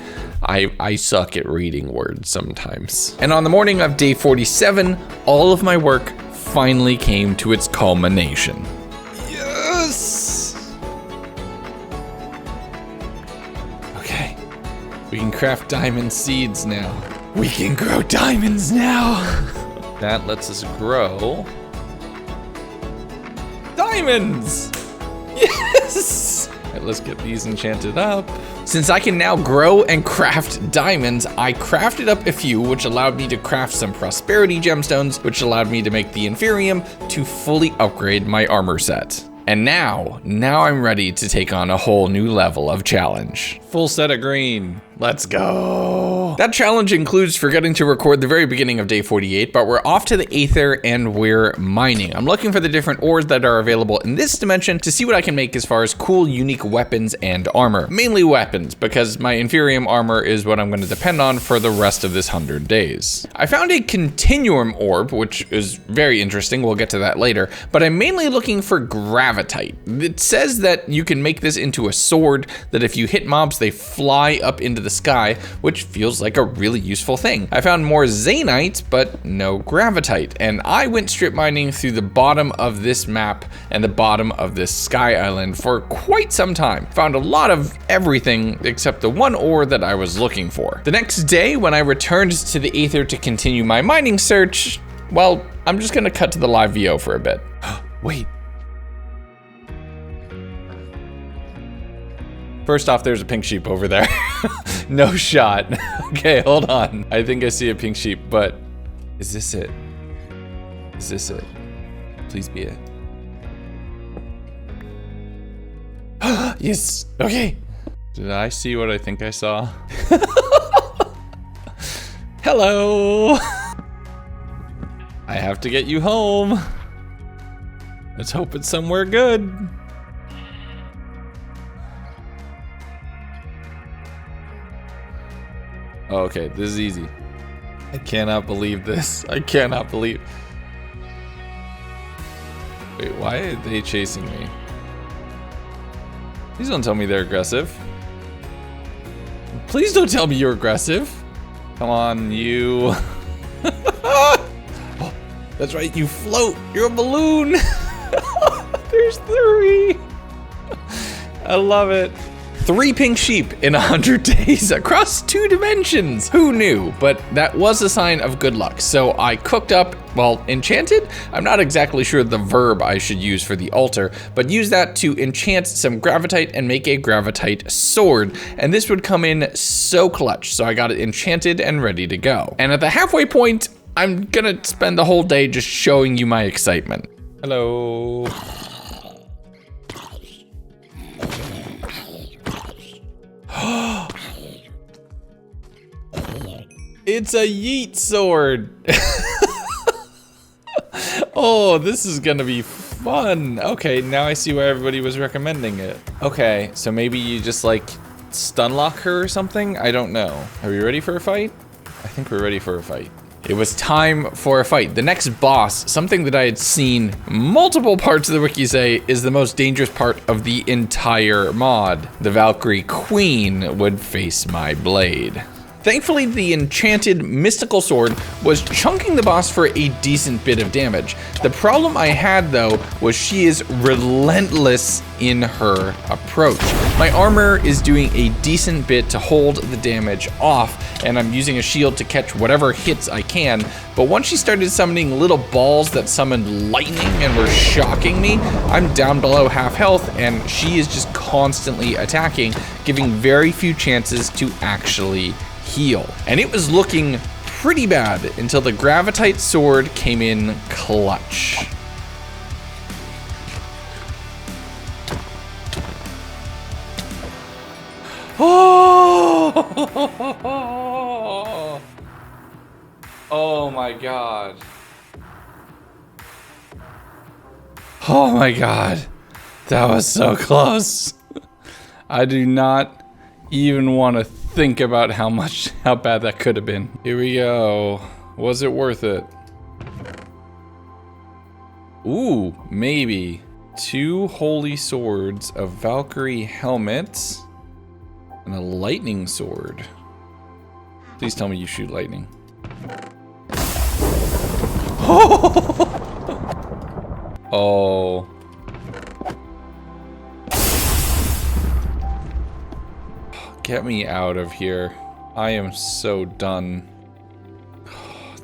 suck at reading words sometimes. And on the morning of day 47, all of my work finally came to its culmination. Yes! Okay, we can craft diamond seeds now. We can grow diamonds now. That lets us grow diamonds. Yes. All right, let's get these enchanted up. Since I can now grow and craft diamonds, I crafted up a few, which allowed me to craft some prosperity gemstones, which allowed me to make the inferium to fully upgrade my armor set. And now I'm ready to take on a whole new level of challenge. Full set of green. Let's go. That challenge includes forgetting to record the very beginning of day 48, but we're off to the Aether and we're mining. I'm looking for the different ores that are available in this dimension to see what I can make as far as cool, unique weapons and armor. Mainly weapons, because my inferium armor is what I'm going to depend on for the rest of this 100 days. I found a continuum orb, which is very interesting. We'll get to that later, but I'm mainly looking for gravitite. It says that you can make this into a sword, that if you hit mobs, they fly up into the sky, which feels like a really useful thing. I found more zanite, but no gravitite, and I went strip mining through the bottom of this map and the bottom of this sky island for quite some time. Found a lot of everything except the one ore that I was looking for. The next day, when I returned to the Aether to continue my mining search, well, I'm just gonna cut to the live VO for a bit. Wait. First off, there's a pink sheep over there. No shot. Okay, hold on. I think I see a pink sheep, but is this it? Is this it? Please be it. Yes, okay. Did I see what I think I saw? Hello. I have to get you home. Let's hope it's somewhere good. Oh, okay, this is easy. I cannot believe this. I cannot believe. Wait, why are they chasing me? Please don't tell me they're aggressive. Please don't tell me you're aggressive. Come on, you. Oh, that's right, you float. You're a balloon. There's 3. I love it. 3 pink sheep in 100 days across 2 dimensions. Who knew? But that was a sign of good luck. So I cooked up, well, enchanted? I'm not exactly sure the verb I should use for the altar, but use that to enchant some gravitite and make a gravitite sword. And this would come in so clutch. So I got it enchanted and ready to go. And at the halfway point, I'm gonna spend the whole day just showing you my excitement. Hello. It's a yeet sword. Oh, this is gonna be fun. Okay, now I see why everybody was recommending it. Okay, so maybe you just like stun lock her or something? I don't know. Are we ready for a fight? I think we're ready for a fight. It was time for a fight. The next boss, something that I had seen multiple parts of the wiki say is the most dangerous part of the entire mod. The Valkyrie Queen would face my blade. Thankfully, the enchanted mystical sword was chunking the boss for a decent bit of damage. The problem I had though was she is relentless in her approach. My armor is doing a decent bit to hold the damage off, and I'm using a shield to catch whatever hits I can, but once she started summoning little balls that summoned lightning and were shocking me, I'm down below half health and she is just constantly attacking, giving very few chances to actually heal. And it was looking pretty bad until the gravitite sword came in clutch. Oh! Oh my god. Oh my god. That was so close. I do not even want to think about how bad that could have been. Here we go. Was it worth it? Ooh, maybe. 2 holy swords, a Valkyrie helmet, and a lightning sword. Please tell me you shoot lightning. Oh. Get me out of here. I am so done.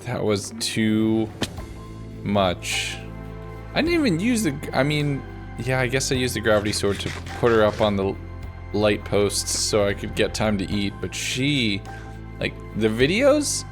That was too much. I didn't even use the, I mean, yeah, I guess I used the gravity sword to put her up on the light posts so I could get time to eat, but she, like, the videos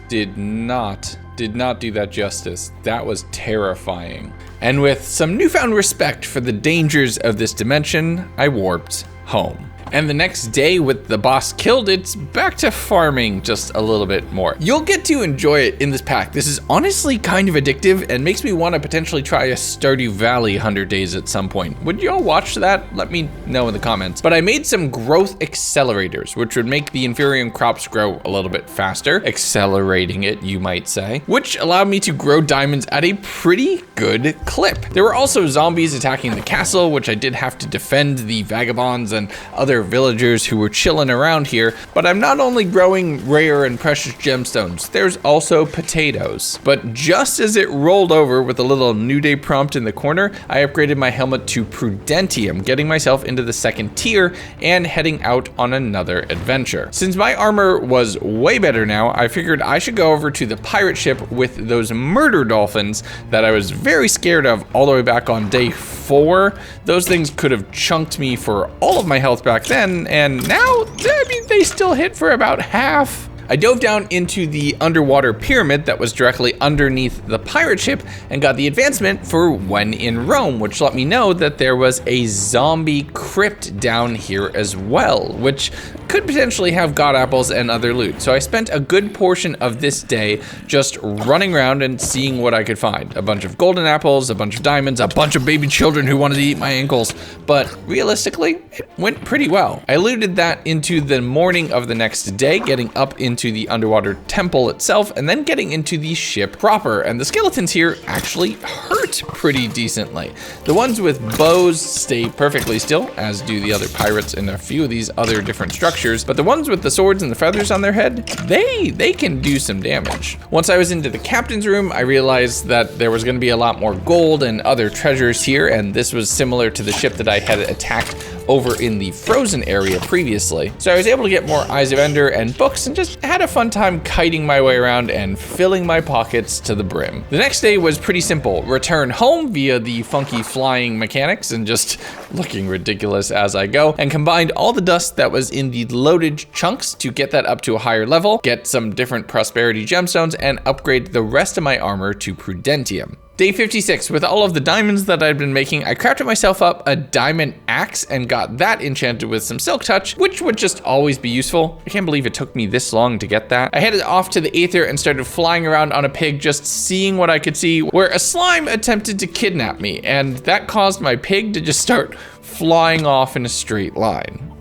did not do that justice. That was terrifying. And with some newfound respect for the dangers of this dimension, I warped home. And the next day, with the boss killed, it's back to farming just a little bit more. You'll get to enjoy it in this pack. This is honestly kind of addictive and makes me want to potentially try a Stardew Valley 100 days at some point. Would y'all watch that? Let me know in the comments. But I made some growth accelerators, which would make the Inferium crops grow a little bit faster, accelerating it, you might say, which allowed me to grow diamonds at a pretty good clip. There were also zombies attacking the castle, which I did have to defend the vagabonds and other villagers who were chilling around here, but I'm not only growing rare and precious gemstones, there's also potatoes. But just as it rolled over with a little New Day prompt in the corner, I upgraded my helmet to Prudentium, getting myself into the 2nd tier and heading out on another adventure. Since my armor was way better now, I figured I should go over to the pirate ship with those murder dolphins that I was very scared of all the way back on day 4. Those things could have chunked me for all of my health back then, and now, I mean, they still hit for about half. I dove down into the underwater pyramid that was directly underneath the pirate ship and got the advancement for when in Rome, which let me know that there was a zombie crypt down here as well, which could potentially have god apples and other loot. So I spent a good portion of this day just running around and seeing what I could find. A bunch of golden apples, a bunch of diamonds, a bunch of baby children who wanted to eat my ankles, but realistically, it went pretty well. I looted that into the morning of the next day, getting up into the underwater temple itself, and then getting into the ship proper. And the skeletons here actually hurt pretty decently. The ones with bows stay perfectly still, as do the other pirates in a few of these other different structures, but the ones with the swords and the feathers on their head, they can do some damage. Once I was into the captain's room, I realized that there was going to be a lot more gold and other treasures here, and this was similar to the ship that I had attacked over in the frozen area previously. So I was able to get more Eyes of Ender and books and just had a fun time kiting my way around and filling my pockets to the brim. The next day was pretty simple. Return home via the funky flying mechanics and just looking ridiculous as I go, and combined all the dust that was in the loaded chunks to get that up to a higher level, get some different prosperity gemstones, and upgrade the rest of my armor to Prudentium. Day 56, with all of the diamonds that I'd been making, I crafted myself up a diamond axe and got that enchanted with some silk touch, which would just always be useful. I can't believe it took me this long to get that. I headed off to the Aether and started flying around on a pig, just seeing what I could see, where a slime attempted to kidnap me, and that caused my pig to just start flying off in a straight line.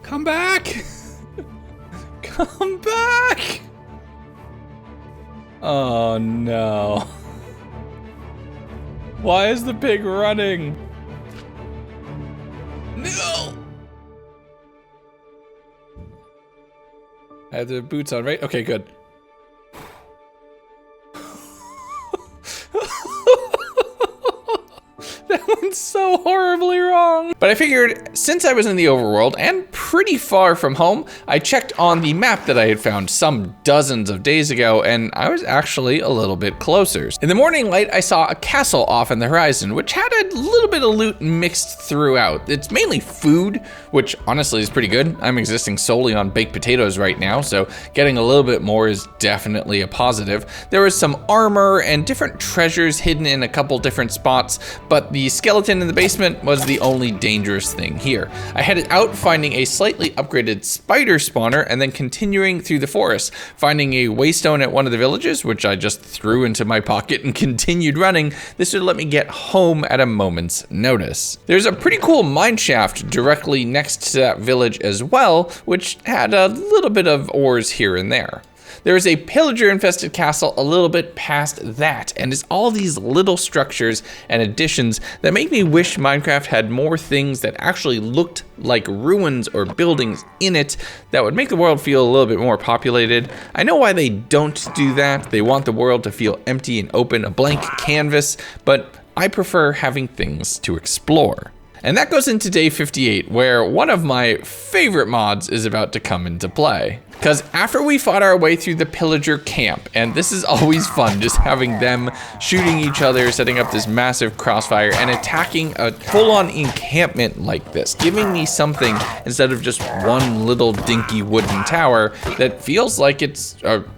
Come back! Come back! Oh no. Why is the pig running? No! I have the boots on, right? Okay, good. That went so horribly wrong. But I figured, since I was in the overworld and pretty far from home, I checked on the map that I had found some dozens of days ago, and I was actually a little bit closer. In the morning light, I saw a castle off in the horizon, which had a little bit of loot mixed throughout. It's mainly food, which honestly is pretty good. I'm existing solely on baked potatoes right now, so getting a little bit more is definitely a positive. There was some armor and different treasures hidden in a couple different spots, but the skeleton in the basement was the only dangerous thing here. I headed out, finding a slightly upgraded spider spawner, and then continuing through the forest, finding a waystone at one of the villages, which I just threw into my pocket and continued running. This would let me get home at a moment's notice. There's a pretty cool mine shaft directly next to that village as well, which had a little bit of ores here and there. There is a pillager-infested castle a little bit past that, and it's all these little structures and additions that make me wish Minecraft had more things that actually looked like ruins or buildings in it that would make the world feel a little bit more populated. I know why they don't do that. They want the world to feel empty and open, a blank canvas, but I prefer having things to explore. And that goes into day 58, where one of my favorite mods is about to come into play. Because after we fought our way through the pillager camp, and this is always fun, just having them shooting each other, setting up this massive crossfire, and attacking a full-on encampment like this, giving me something instead of just one little dinky wooden tower that feels like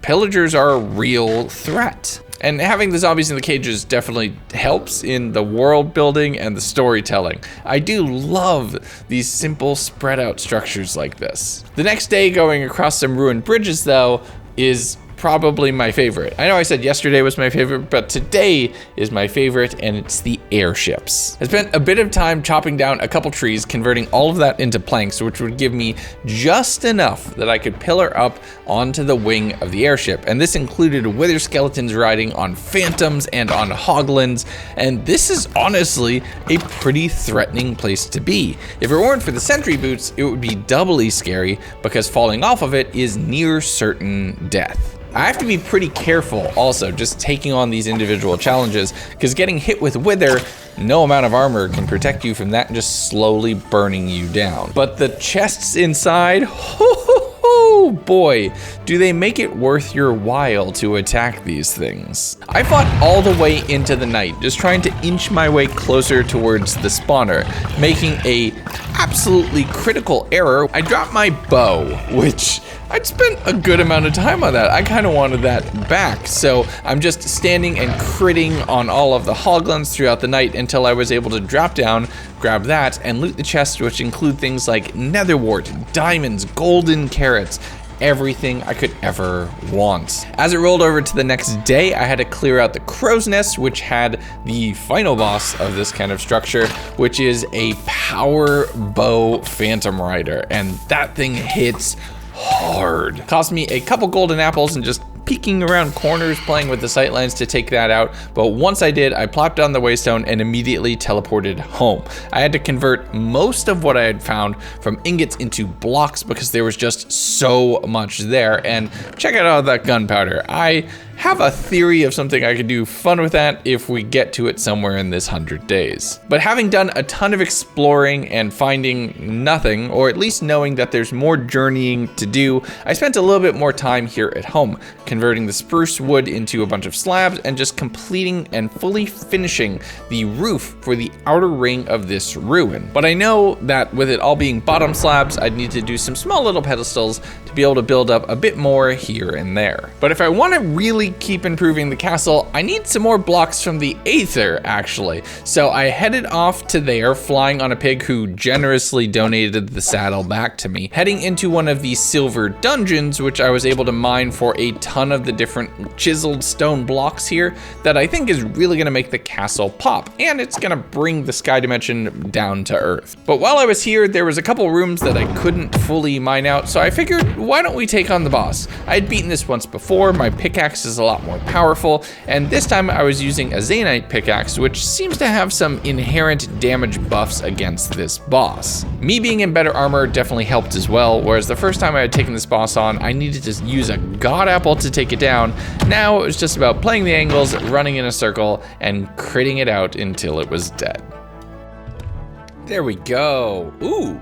pillagers are a real threat. And having the zombies in the cages definitely helps in the world building and the storytelling. I do love these simple spread out structures like this. The next day, going across some ruined bridges though, is probably my favorite. I know I said yesterday was my favorite, but today is my favorite, and it's the airships. I spent a bit of time chopping down a couple trees, converting all of that into planks, which would give me just enough that I could pillar up onto the wing of the airship. And this included wither skeletons riding on phantoms and on hoglins, and this is honestly a pretty threatening place to be. If it weren't for the sentry boots, it would be doubly scary because falling off of it is near certain death. I have to be pretty careful also just taking on these individual challenges, because getting hit with wither, no amount of armor can protect you from that just slowly burning you down. But the chests inside, oh boy, do they make it worth your while to attack these things. I fought all the way into the night, just trying to inch my way closer towards the spawner, making a absolutely critical error, I dropped my bow, which I'd spent a good amount of time on that. I kind of wanted that back. So I'm just standing and critting on all of the hoglins throughout the night until I was able to drop down, grab that, and loot the chest, which include things like netherwort, diamonds, golden carrots, everything I could ever want. As it rolled over to the next day, I had to clear out the crow's nest, which had the final boss of this kind of structure, which is a power bow phantom rider, and that thing hits hard. Cost me a couple golden apples and just peeking around corners, playing with the sightlines to take that out. But once I did, I plopped down the waystone and immediately teleported home. I had to convert most of what I had found from ingots into blocks because there was just so much there. And check out all that gunpowder. I have a theory of something I could do fun with that if we get to it somewhere in this 100 days. But having done a ton of exploring and finding nothing, or at least knowing that there's more journeying to do, I spent a little bit more time here at home, converting the spruce wood into a bunch of slabs and just completing and fully finishing the roof for the outer ring of this ruin. But I know that with it all being bottom slabs, I'd need to do some small little pedestals to be able to build up a bit more here and there. But if I want to really keep improving the castle, I need some more blocks from the Aether, actually. So I headed off to there, flying on a pig who generously donated the saddle back to me, heading into one of these silver dungeons, which I was able to mine for a ton of the different chiseled stone blocks here that I think is really gonna make the castle pop, and it's gonna bring the sky dimension down to earth. But while I was here, there was a couple rooms that I couldn't fully mine out, so I figured, why don't we take on the boss? I had beaten this once before, my pickaxe is a lot more powerful, and this time I was using a Zanite pickaxe, which seems to have some inherent damage buffs against this boss. Me being in better armor definitely helped as well, whereas the first time I had taken this boss on, I needed to use a god apple to take it down. Now it was just about playing the angles, running in a circle, and critting it out until it was dead. There we go. Ooh,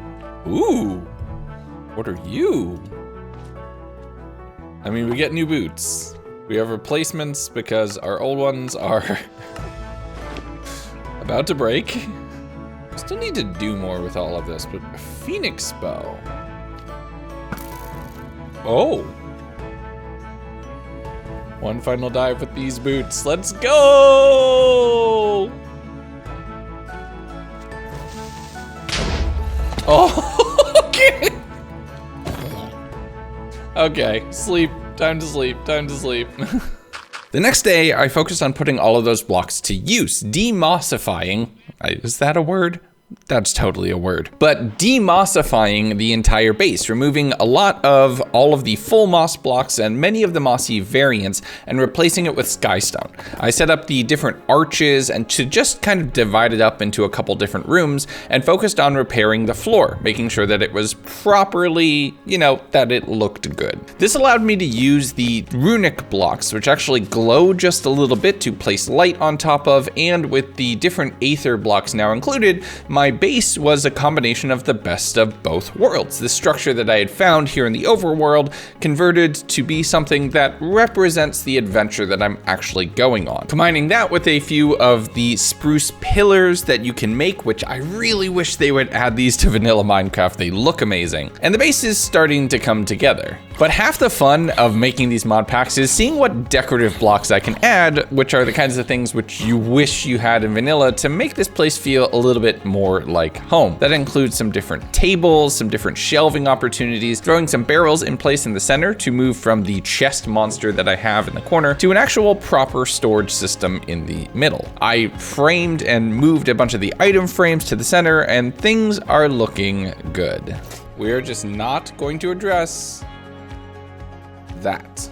ooh. What are you? I mean, we get new boots. We have replacements because our old ones are about to break. Still need to do more with all of this, but a phoenix bow. Oh. One final dive with these boots. Let's go! Oh, okay. Okay, sleep. Time to sleep, time to sleep. The next day, I focused on putting all of those blocks to use, demossifying. Is that a word? That's totally a word. But demossifying the entire base, removing a lot of all of the full moss blocks and many of the mossy variants and replacing it with skystone. I set up the different arches and to just kind of divide it up into a couple different rooms and focused on repairing the floor, making sure that it was properly, that it looked good. This allowed me to use the runic blocks, which actually glow just a little bit to place light on top of, and with the different Aether blocks now included, my base was a combination of the best of both worlds. The structure that I had found here in the overworld converted to be something that represents the adventure that I'm actually going on. Combining that with a few of the spruce pillars that you can make, which I really wish they would add these to vanilla Minecraft. They look amazing. And the base is starting to come together. But half the fun of making these mod packs is seeing what decorative blocks I can add, which are the kinds of things which you wish you had in vanilla to make this place feel a little bit more like home. That includes some different tables, some different shelving opportunities, throwing some barrels in place in the center to move from the chest monster that I have in the corner to an actual proper storage system in the middle. I framed and moved a bunch of the item frames to the center, and things are looking good. We're just not going to address that.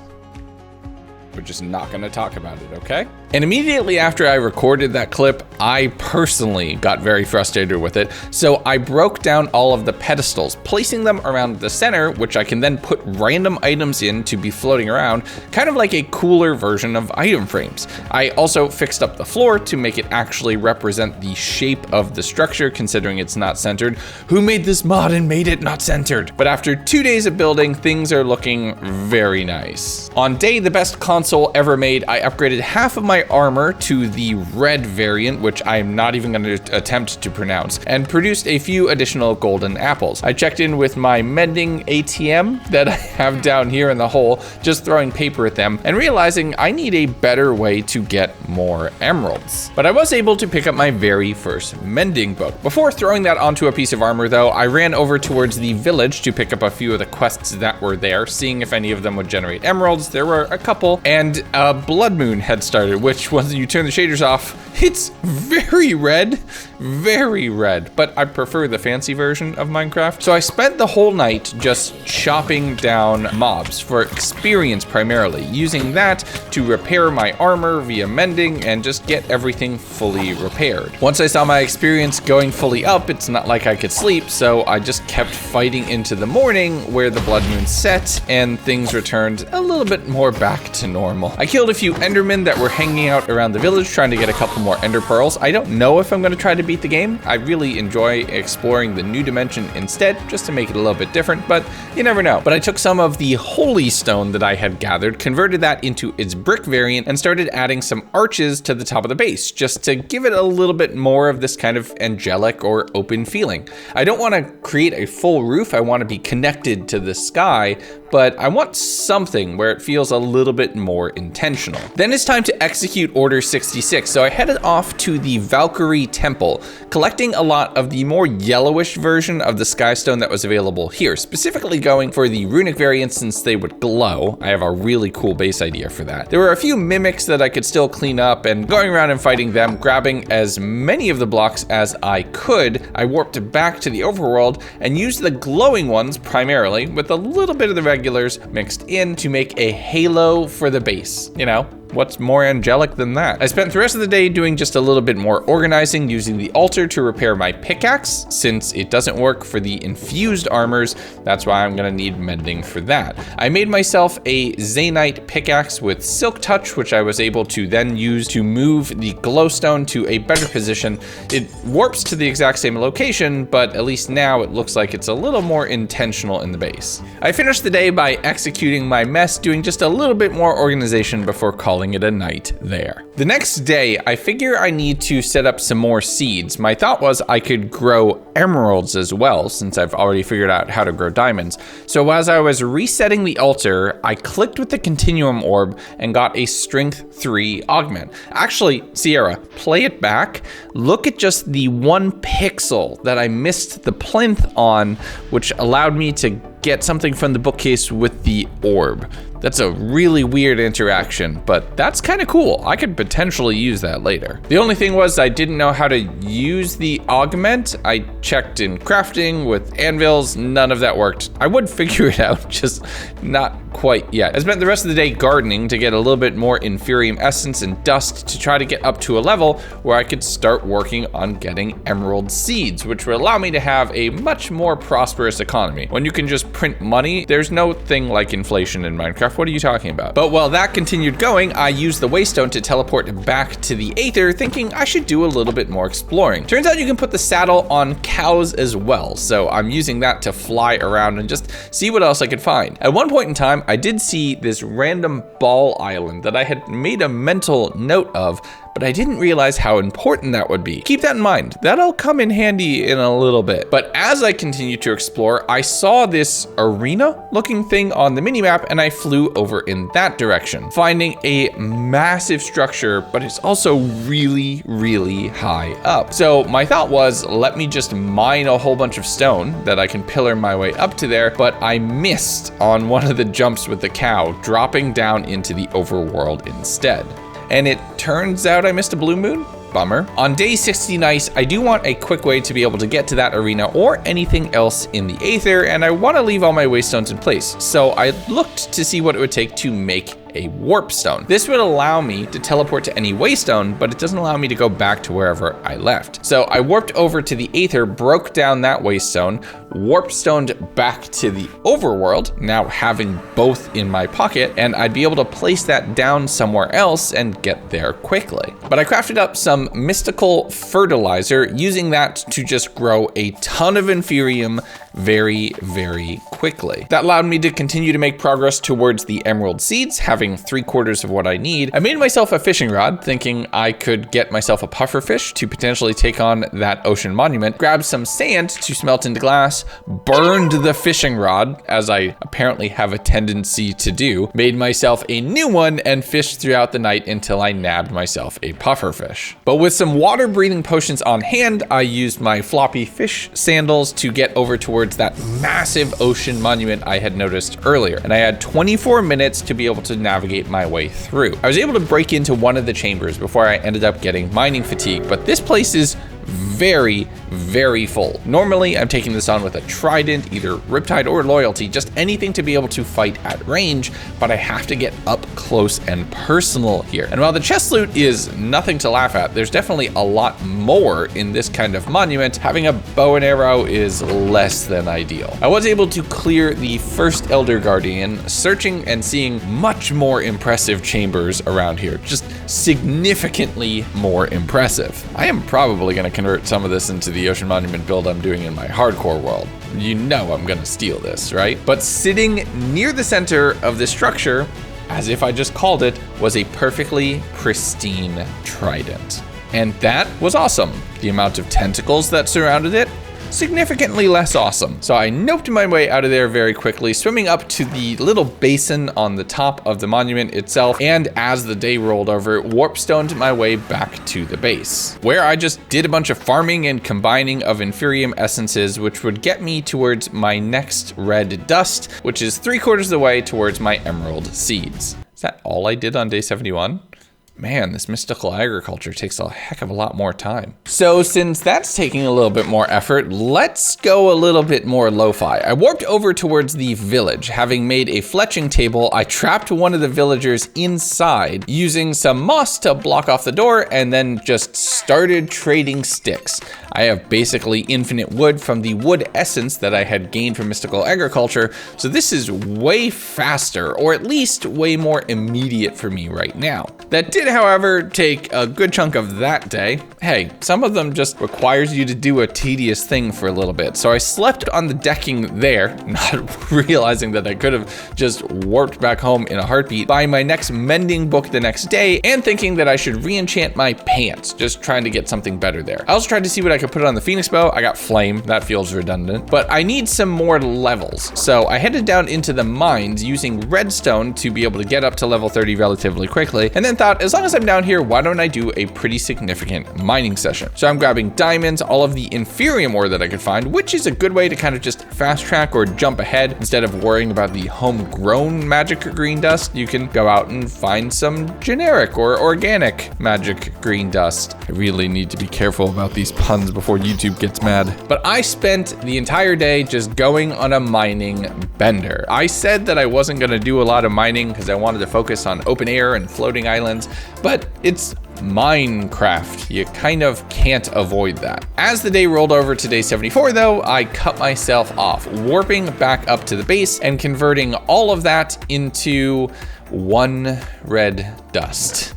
We're just not gonna talk about it, okay? And immediately after I recorded that clip, I personally got very frustrated with it, so I broke down all of the pedestals, placing them around the center, which I can then put random items in to be floating around, kind of like a cooler version of item frames. I also fixed up the floor to make it actually represent the shape of the structure, considering it's not centered. Who made this mod and made it not centered? But after 2 days of building, things are looking very nice. On day the best console ever made, I upgraded half of my my armor to the red variant, which I'm not even going to attempt to pronounce, and produced a few additional golden apples. I checked in with my mending ATM that I have down here in the hole, just throwing paper at them, and realizing I need a better way to get more emeralds. But I was able to pick up my very first mending book. Before throwing that onto a piece of armor though, I ran over towards the village to pick up a few of the quests that were there, seeing if any of them would generate emeralds. There were a couple, and a blood moon had started, which when you turn the shaders off, it's very red, but I prefer the fancy version of Minecraft. So I spent the whole night just chopping down mobs for experience primarily, using that to repair my armor via mending and just get everything fully repaired. Once I saw my experience going fully up, it's not like I could sleep, so I just kept fighting into the morning where the blood moon set and things returned a little bit more back to normal. I killed a few endermen that were hanging out around the village trying to get a couple more ender pearls. I don't know if I'm going to try to beat the game. I really enjoy exploring the new dimension instead, just to make it a little bit different, but you never know. But I took some of the holy stone that I had gathered, converted that into its brick variant, and started adding some arches to the top of the base, just to give it a little bit more of this kind of angelic or open feeling. I don't want to create a full roof. I want to be connected to the sky, but I want something where it feels a little bit more intentional. Then it's time to execute Order 66, so I headed off to the Valkyrie Temple, collecting a lot of the more yellowish version of the Skystone that was available here, specifically going for the runic variants since they would glow. I have a really cool base idea for that. There were a few mimics that I could still clean up, and going around and fighting them, grabbing as many of the blocks as I could, I warped back to the overworld and used the glowing ones primarily, with a little bit of the regulars mixed in to make a halo for the base. You know, what's more angelic than that? I spent the rest of the day doing just a little bit more organizing, using the altar to repair my pickaxe, since it doesn't work for the infused armors. That's why I'm gonna need mending for that. I made myself a Zaynite pickaxe with silk touch, which I was able to then use to move the glowstone to a better position. It warps to the exact same location, but at least now it looks like it's a little more intentional in the base. I finished the day by executing my mess, doing just a little bit more organization before calling it a night there. The next day, I figure I need to set up some more seeds. My thought was I could grow emeralds as well, since I've already figured out how to grow diamonds. So as I was resetting the altar, I clicked with the continuum orb and got a strength 3 augment. Actually, Sierra, play it back. Look at just the 1 pixel that I missed the plinth on, which allowed me to get something from the bookcase with the orb. That's a really weird interaction, but that's kind of cool. I could potentially use that later. The only thing was I didn't know how to use the augment. I checked in crafting with anvils, none of that worked. I would figure it out, just not quite yet. I spent the rest of the day gardening to get a little bit more inferium essence and dust to try to get up to a level where I could start working on getting emerald seeds, which would allow me to have a much more prosperous economy. When you can just print money, there's no thing like inflation in Minecraft. What are you talking about? But while that continued going, I used the waystone to teleport back to the Aether, thinking I should do a little bit more exploring. Turns out you can put the saddle on cows as well, so I'm using that to fly around and just see what else I could find. At one point in time, I did see this random ball island that I had made a mental note of, but I didn't realize how important that would be. Keep that in mind. That'll come in handy in a little bit. But as I continued to explore, I saw this arena looking thing on the minimap and I flew over in that direction, finding a massive structure, but it's also really, really high up. So my thought was, let me just mine a whole bunch of stone that I can pillar my way up to there, but I missed on one of the jumps with the cow, dropping down into the overworld instead. And it turns out I missed a blue moon. Bummer. On day 69, I do want a quick way to be able to get to that arena or anything else in the Aether, and I want to leave all my waystones in place. So I looked to see what it would take to make a warp stone. This would allow me to teleport to any waystone, but it doesn't allow me to go back to wherever I left. So I warped over to the Aether, broke down that waystone, warp stoned back to the overworld, now having both in my pocket, and I'd be able to place that down somewhere else and get there quickly. But I crafted up some mystical fertilizer, using that to just grow a ton of inferium very, very quickly. That allowed me to continue to make progress towards the emerald seeds, having grabbing 3/4 of what I need, I made myself a fishing rod, thinking I could get myself a pufferfish to potentially take on that ocean monument, grabbed some sand to smelt into glass, burned the fishing rod, as I apparently have a tendency to do, made myself a new one, and fished throughout the night until I nabbed myself a pufferfish. But with some water-breathing potions on hand, I used my floppy fish sandals to get over towards that massive ocean monument I had noticed earlier, and I had 24 minutes to be able to navigate my way through. I was able to break into one of the chambers before I ended up getting mining fatigue, but this place is very, very full. Normally, I'm taking this on with a trident, either Riptide or Loyalty, just anything to be able to fight at range, but I have to get up close and personal here. And while the chest loot is nothing to laugh at, there's definitely a lot more in this kind of monument. Having a bow and arrow is less than ideal. I was able to clear the first Elder Guardian, searching and seeing much more impressive chambers around here, just significantly more impressive. I am probably going to convert some of this into the ocean monument build I'm doing in my hardcore world. You know I'm gonna steal this, right? But sitting near the center of this structure, as if I just called it, was a perfectly pristine trident. And that was awesome. The amount of tentacles that surrounded it, significantly less awesome. So I noped my way out of there very quickly, swimming up to the little basin on the top of the monument itself, and as the day rolled over, warpstoned my way back to the base, where I just did a bunch of farming and combining of inferium essences, which would get me towards my next red dust, which is 3/4 of the way towards my emerald seeds. Is that all I did on day 71? Man, this mystical agriculture takes a heck of a lot more time. So since that's taking a little bit more effort, let's go a little bit more lo-fi. I warped over towards the village. Having made a fletching table, I trapped one of the villagers inside using some moss to block off the door, and then just started trading sticks. I have basically infinite wood from the wood essence that I had gained from mystical agriculture, so this is way faster, or at least way more immediate for me right now. That did, however, take a good chunk of that day. Hey, some of them just requires you to do a tedious thing for a little bit, so I slept on the decking there, not realizing that I could have just warped back home in a heartbeat, buying my next mending book the next day, and thinking that I should re-enchant my pants, just trying to get something better there. I also tried to see what I could put on the Phoenix bow. I got flame, that feels redundant, but I need some more levels. So I headed down into the mines using redstone to be able to get up to level 30 relatively quickly, and then thought, as long as I'm down here, why don't I do a pretty significant mining session? So I'm grabbing diamonds, all of the inferium ore that I could find, which is a good way to kind of just fast track or jump ahead. Instead of worrying about the homegrown magic green dust, you can go out and find some generic or organic magic green dust. I really need to be careful about these puns before YouTube gets mad. But I spent the entire day just going on a mining bender. I said that I wasn't gonna do a lot of mining because I wanted to focus on open air and floating islands, but it's Minecraft. You kind of can't avoid that. As the day rolled over to day 74 though, I cut myself off, warping back up to the base and converting all of that into one red dust.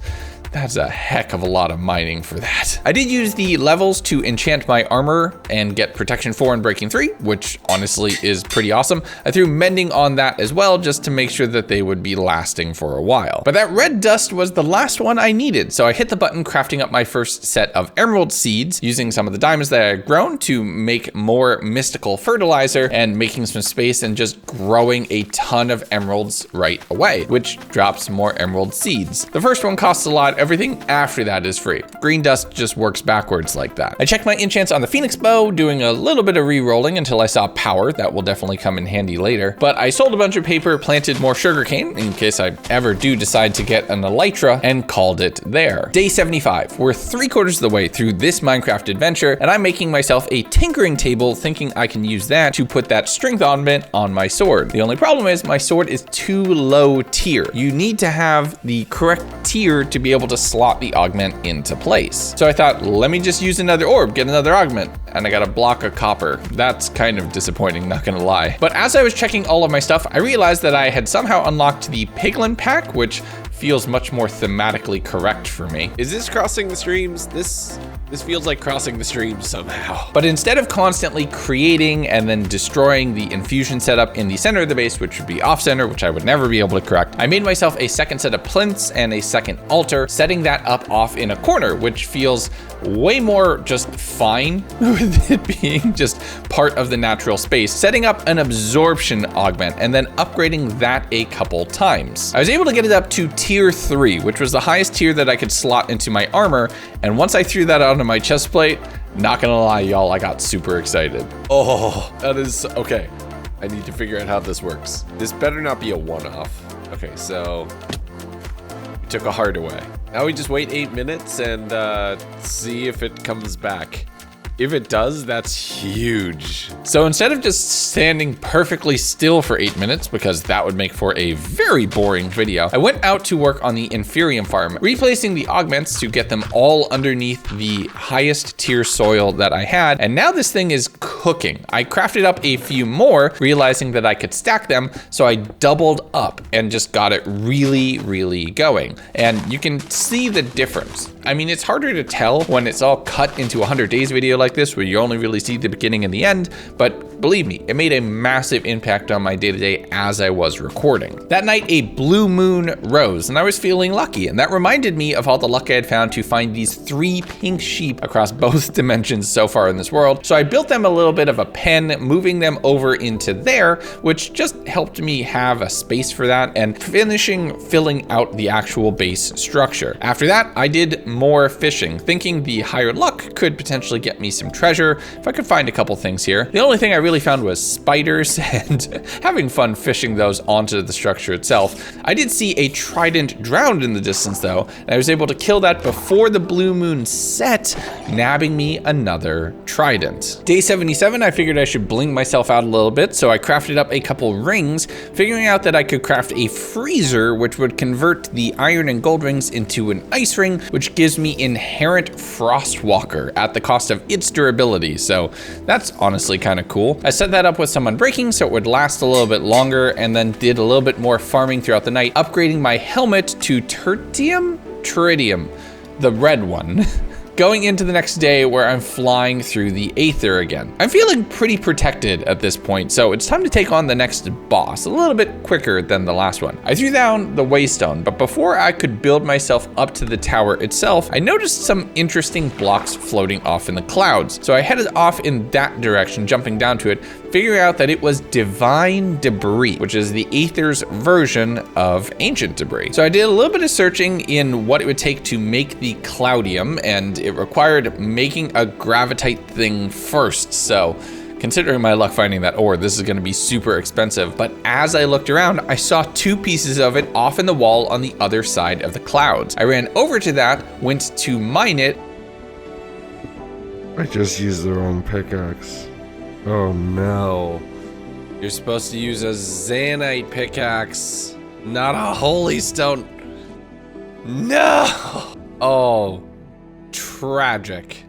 That's a heck of a lot of mining for that. I did use the levels to enchant my armor and get protection 4 and breaking 3, which honestly is pretty awesome. I threw mending on that as well, just to make sure that they would be lasting for a while. But that red dust was the last one I needed, so I hit the button, crafting up my first set of emerald seeds, using some of the diamonds that I had grown to make more mystical fertilizer, and making some space and just growing a ton of emeralds right away, which drops more emerald seeds. The first one costs a lot. Everything after that is free. Green dust just works backwards like that. I checked my enchants on the Phoenix bow, doing a little bit of re-rolling until I saw power. That will definitely come in handy later. But I sold a bunch of paper, planted more sugarcane in case I ever do decide to get an elytra, and called it there. Day 75. We're 3/4 of the way through this Minecraft adventure, and I'm making myself a tinkering table, thinking I can use that to put that strength augment on my sword. The only problem is my sword is too low tier. You need to have the correct tier to be able to slot the augment into place. So I thought, let me just use another orb, get another augment, and I got a block of copper. That's kind of disappointing, not gonna lie. But as I was checking all of my stuff, I realized that I had somehow unlocked the piglin pack, which feels much more thematically correct for me. Is this crossing the streams? This feels like crossing the streams somehow. But instead of constantly creating and then destroying the infusion setup in the center of the base, which would be off center, which I would never be able to correct, I made myself a second set of plinths and a second altar, setting that up off in a corner, which feels way more just fine with it being just part of the natural space, setting up an absorption augment and then upgrading that a couple times. I was able to get it up to tier 3, which was the highest tier that I could slot into my armor, and once I threw that onto my chest plate, not gonna lie, y'all, I got super excited. Oh, that is, okay. I need to figure out how this works. This better not be a one-off. Okay, so we took a heart away. Now we just wait 8 minutes and see if it comes back. If it does, that's huge. So instead of just standing perfectly still for 8 minutes, because that would make for a very boring video, I went out to work on the Inferium farm, replacing the augments to get them all underneath the highest tier soil that I had, and now this thing is cooking. I crafted up a few more, realizing that I could stack them, so I doubled up and just got it really, really going. And you can see the difference. I mean, it's harder to tell when it's all cut into a 100 days video like this, where you only really see the beginning and the end, but believe me, it made a massive impact on my day-to-day as I was recording. That night, a blue moon rose, and I was feeling lucky, and that reminded me of all the luck I had found to find these 3 pink sheep across both dimensions so far in this world. So I built them a little bit of a pen, moving them over into there, which just helped me have a space for that and filling out the actual base structure. After that, I did more fishing, thinking the higher luck could potentially get me some treasure if I could find a couple things here. The only thing I really found was spiders, and having fun fishing those onto the structure itself. I did see a trident drowned in the distance though, and I was able to kill that before the blue moon set, nabbing me another trident. Day 77, I figured I should bling myself out a little bit, so I crafted up a couple rings, figuring out that I could craft a freezer, which would convert the iron and gold rings into an ice ring, which gives me inherent Frostwalker at the cost of its durability, so that's honestly kind of cool. I set that up with some unbreaking so it would last a little bit longer, and then did a little bit more farming throughout the night, upgrading my helmet to Tritium, the red one. Going into the next day where I'm flying through the Aether again. I'm feeling pretty protected at this point, so it's time to take on the next boss, a little bit quicker than the last one. I threw down the Waystone, but before I could build myself up to the tower itself, I noticed some interesting blocks floating off in the clouds. So I headed off in that direction, jumping down to it, figuring out that it was divine debris, which is the Aether's version of ancient debris. So I did a little bit of searching in what it would take to make the Cloudium, and it required making a gravitite thing first. So considering my luck finding that ore, this is going to be super expensive. But as I looked around, I saw 2 pieces of it off in the wall on the other side of the clouds. I ran over to that, went to mine it. I just used the wrong pickaxe. Oh no. You're supposed to use a Zanite pickaxe, not a holy stone. No! Oh, tragic.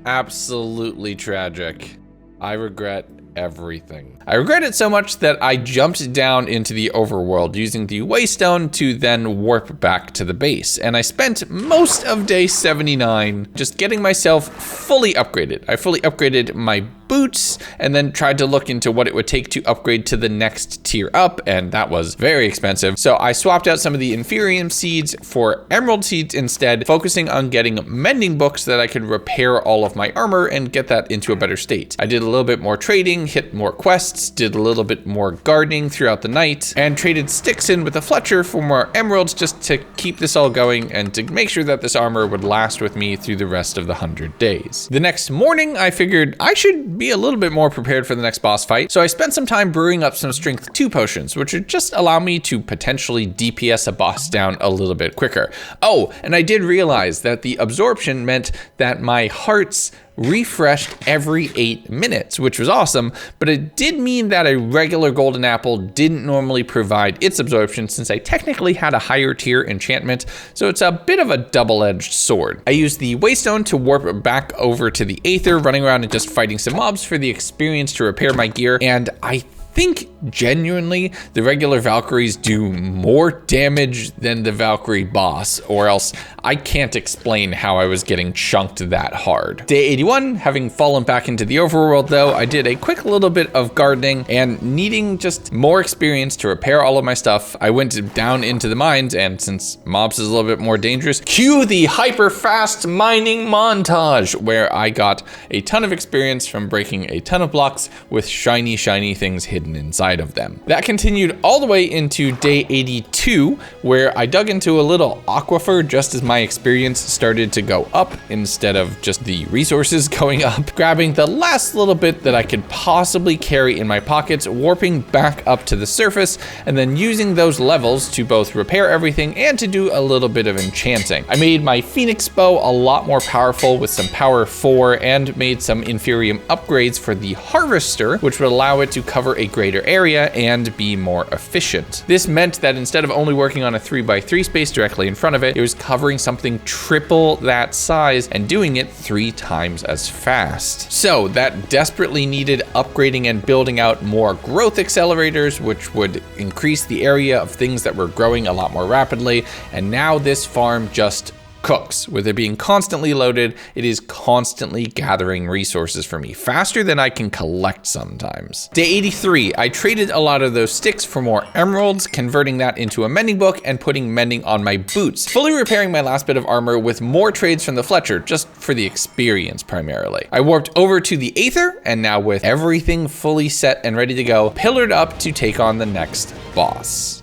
Absolutely tragic. I regret everything. I regret it so much that I jumped down into the overworld using the Waystone to then warp back to the base. And I spent most of day 79 just getting myself fully upgraded. I fully upgraded my boots and then tried to look into what it would take to upgrade to the next tier up, and that was very expensive. So I swapped out some of the Inferium seeds for emerald seeds instead, focusing on getting mending books that I could repair all of my armor and get that into a better state. I did a little bit more trading, hit more quests, did a little bit more gardening throughout the night, and traded sticks in with a Fletcher for more emeralds just to keep this all going and to make sure that this armor would last with me through the rest of the 100 days. The next morning, I figured I should be a little bit more prepared for the next boss fight, so I spent some time brewing up some strength 2 potions, which would just allow me to potentially DPS a boss down a little bit quicker. Oh, and I did realize that the absorption meant that my hearts refreshed every 8 minutes, which was awesome, but it did mean that a regular golden apple didn't normally provide its absorption since I technically had a higher tier enchantment, so it's a bit of a double-edged sword. I used the Waystone to warp back over to the Aether, running around and just fighting some mobs for the experience to repair my gear, and I think genuinely the regular Valkyries do more damage than the Valkyrie boss, or else I can't explain how I was getting chunked that hard. Day 81, having fallen back into the overworld though, I did a quick little bit of gardening, and needing just more experience to repair all of my stuff, I went down into the mines, and since mobs is a little bit more dangerous, cue the hyper fast mining montage, where I got a ton of experience from breaking a ton of blocks with shiny things hidden inside of them. That continued all the way into day 82, where I dug into a little aquifer just as my experience started to go up instead of just the resources going up, grabbing the last little bit that I could possibly carry in my pockets, warping back up to the surface, and then using those levels to both repair everything and to do a little bit of enchanting. I made my Phoenix bow a lot more powerful with some power 4, and made some Inferium upgrades for the harvester, which would allow it to cover a greater area and be more efficient. This meant that instead of only working on a 3x3 space directly in front of it, it was covering something triple that size and doing it 3 times as fast. So that desperately needed upgrading and building out more growth accelerators, which would increase the area of things that were growing a lot more rapidly. And now this farm just cooks. With it being constantly loaded, it is constantly gathering resources for me, faster than I can collect sometimes. Day 83, I traded a lot of those sticks for more emeralds, converting that into a mending book and putting mending on my boots, fully repairing my last bit of armor with more trades from the Fletcher, just for the experience primarily. I warped over to the Aether, and now with everything fully set and ready to go, pillared up to take on the next boss.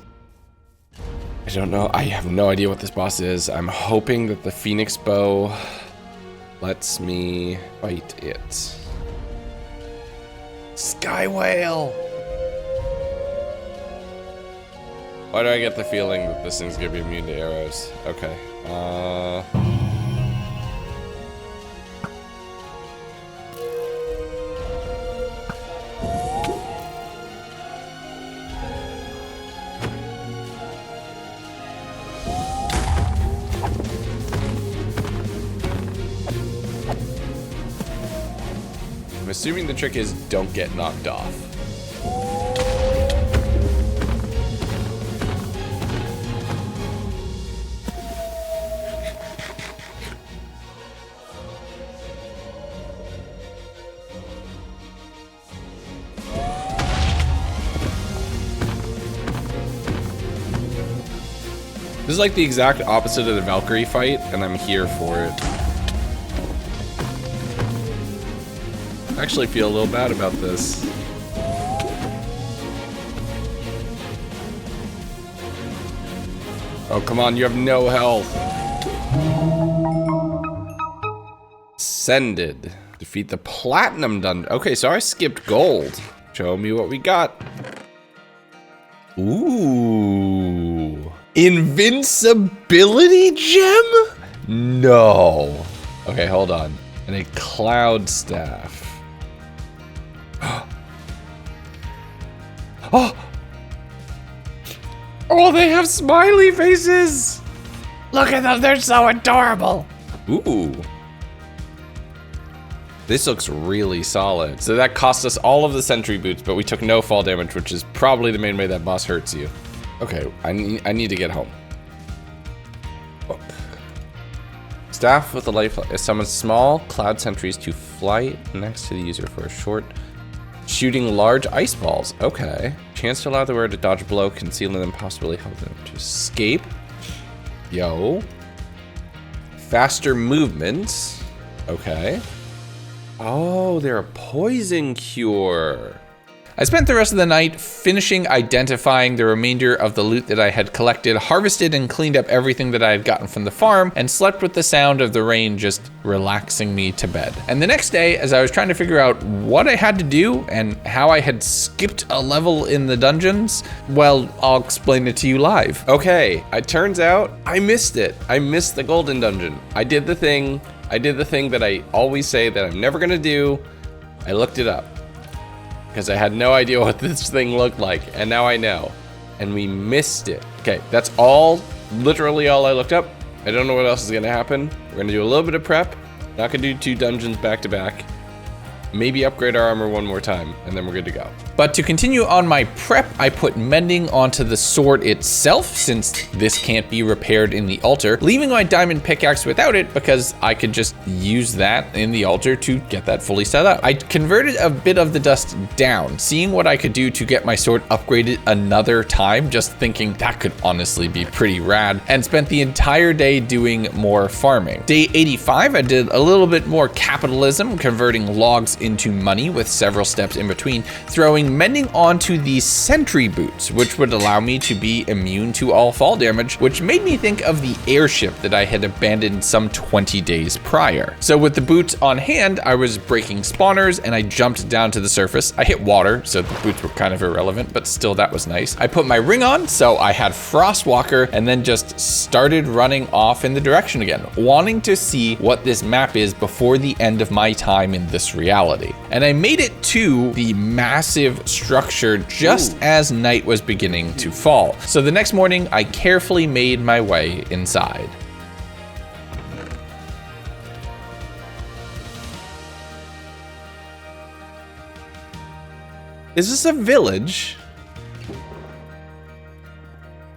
I don't know, I have no idea what this boss is. I'm hoping that the Phoenix bow lets me fight it. Sky whale! Why do I get the feeling that this thing's gonna be immune to arrows? Okay, I'm assuming the trick is don't get knocked off. This is like the exact opposite of the Valkyrie fight, and I'm here for it. I actually feel a little bad about this. Oh, come on, you have no health. Ascended. Defeat the platinum dungeon. Okay, so I skipped gold. Show me what we got. Ooh. Invincibility gem? No. Okay, hold on. And a cloud staff. Oh! Oh, they have smiley faces! Look at them, they're so adorable! Ooh. This looks really solid. So that cost us all of the sentry boots, but we took no fall damage, which is probably the main way that boss hurts you. Okay, I need to get home. Oh. Staff with a life summons small cloud sentries to fly next to the user for a short. Shooting large ice balls. Okay. Chance to allow the wearer to dodge a blow, concealing them, possibly help them to escape. Yo. Faster movements. Okay. Oh, they're a poison cure. I spent the rest of the night finishing identifying the remainder of the loot that I had collected, harvested and cleaned up everything that I had gotten from the farm, and slept with the sound of the rain just relaxing me to bed. And the next day, as I was trying to figure out what I had to do and how I had skipped a level in the dungeons, well, I'll explain it to you live. Okay, it turns out I missed it. I missed the golden dungeon. I did the thing that I always say that I'm never gonna do. I looked it up, because I had no idea what this thing looked like, and now I know. And we missed it. Okay, that's literally all I looked up. I don't know what else is gonna happen. We're gonna do a little bit of prep. Not gonna do 2 dungeons back to back. maybe upgrade our armor one more time, and then we're good to go. But to continue on my prep, I put mending onto the sword itself, since this can't be repaired in the altar, leaving my diamond pickaxe without it because I could just use that in the altar to get that fully set up. I converted a bit of the dust down, seeing what I could do to get my sword upgraded another time, just thinking that could honestly be pretty rad, and spent the entire day doing more farming. Day 85, I did a little bit more capitalism, converting logs into money with several steps in between, throwing mending onto the sentry boots, which would allow me to be immune to all fall damage, which made me think of the airship that I had abandoned some 20 days prior. So with the boots on hand, I was breaking spawners and I jumped down to the surface. I hit water, so the boots were kind of irrelevant, but still that was nice. I put my ring on, so I had Frostwalker, and then just started running off in the direction again, wanting to see what this map is before the end of my time in this reality. And I made it to the massive structure just as night was beginning to fall. So the next morning, I carefully made my way inside. Is this a village?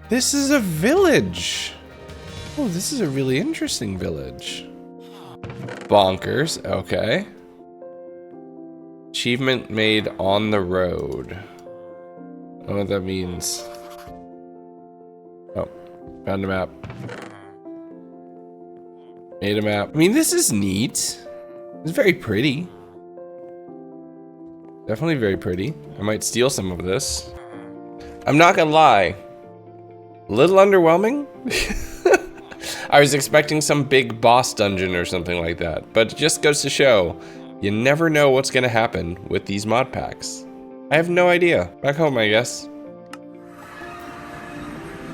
This is a village. Oh, this is a really interesting village. Bonkers, okay. Achievement made on the road. I don't know what that means. Oh, found a map. Made a map. I mean, this is neat. It's very pretty. Definitely very pretty. I might steal some of this. I'm not gonna lie. A little underwhelming. I was expecting some big boss dungeon or something like that, but it just goes to show you never know what's gonna happen with these mod packs. I have no idea. Back home, I guess.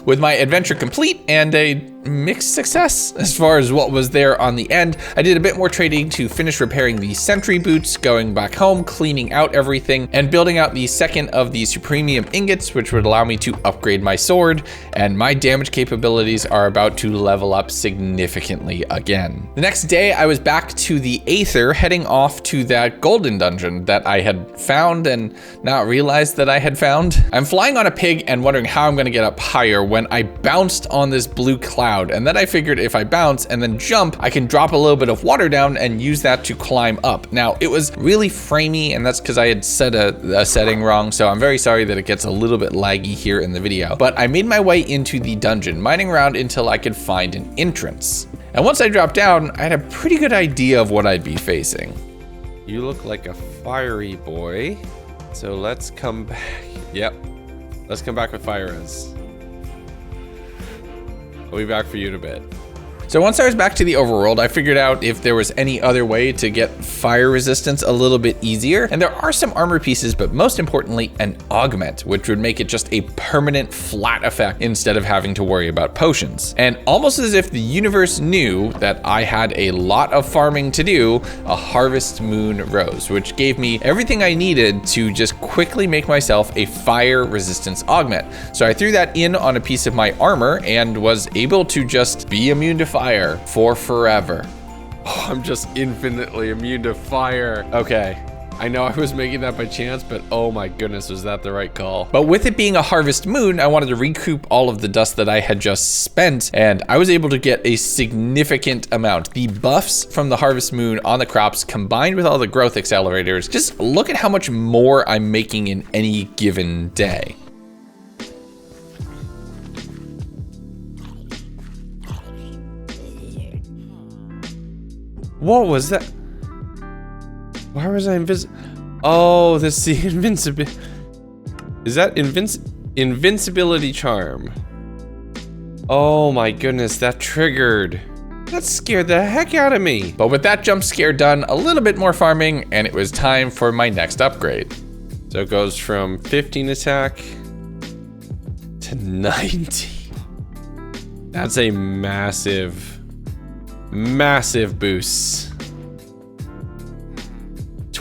With my adventure complete and a mixed success as far as what was there on the end, I did a bit more trading to finish repairing the sentry boots, going back home, cleaning out everything, and building out the second of the supremium ingots, which would allow me to upgrade my sword, and my damage capabilities are about to level up significantly again. The next day, I was back to the Aether, heading off to that golden dungeon that I had found and not realized that I had found. I'm flying on a pig and wondering how I'm gonna get up higher when I bounced on this blue cloud. And then I figured if I bounce and then jump, I can drop a little bit of water down and use that to climb up. Now, it was really framey, and that's because I had set a setting wrong, so I'm very sorry that it gets a little bit laggy here in the video. But I made my way into the dungeon, mining around until I could find an entrance. And once I dropped down, I had a pretty good idea of what I'd be facing. You look like a fiery boy. So let's come back. Yep. Let's come back with fire res. I'll be back for you in a bit. So once I was back to the overworld, I figured out if there was any other way to get fire resistance a little bit easier. And there are some armor pieces, but most importantly, an augment, which would make it just a permanent flat effect instead of having to worry about potions. And almost as if the universe knew that I had a lot of farming to do, a harvest moon rose, which gave me everything I needed to just quickly make myself a fire resistance augment. So I threw that in on a piece of my armor and was able to just be immune to fire for forever. Oh, I'm just infinitely immune to fire. Okay. I know I was making that by chance, but oh my goodness, was that the right call? But with it being a harvest moon, I wanted to recoup all of the dust that I had just spent, and I was able to get a significant amount. The buffs from the harvest moon on the crops combined with all the growth accelerators, just look at how much more I'm making in any given day. What was that? Why was I invisible? Oh, this is the invincibility. Is that invincibility charm? Oh my goodness, that triggered. That scared the heck out of me. But with that jump scare done, a little bit more farming, and it was time for my next upgrade. So it goes from 15 attack to 90. That's a massive boost.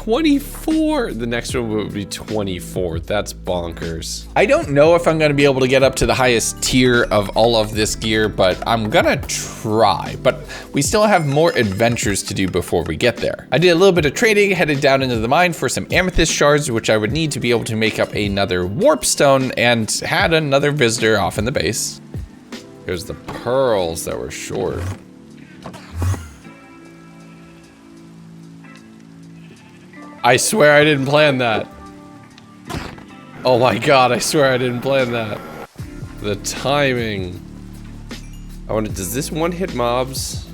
24. The next one would be 24. That's bonkers. I don't know if I'm gonna be able to get up to the highest tier of all of this gear, but I'm gonna try. But we still have more adventures to do before we get there. I did a little bit of trading, headed down into the mine for some amethyst shards, which I would need to be able to make up another warp stone, and had another visitor off in the base. There's the pearls that were short. I swear I didn't plan that. Oh my god, I swear I didn't plan that. The timing. Does this one hit mobs?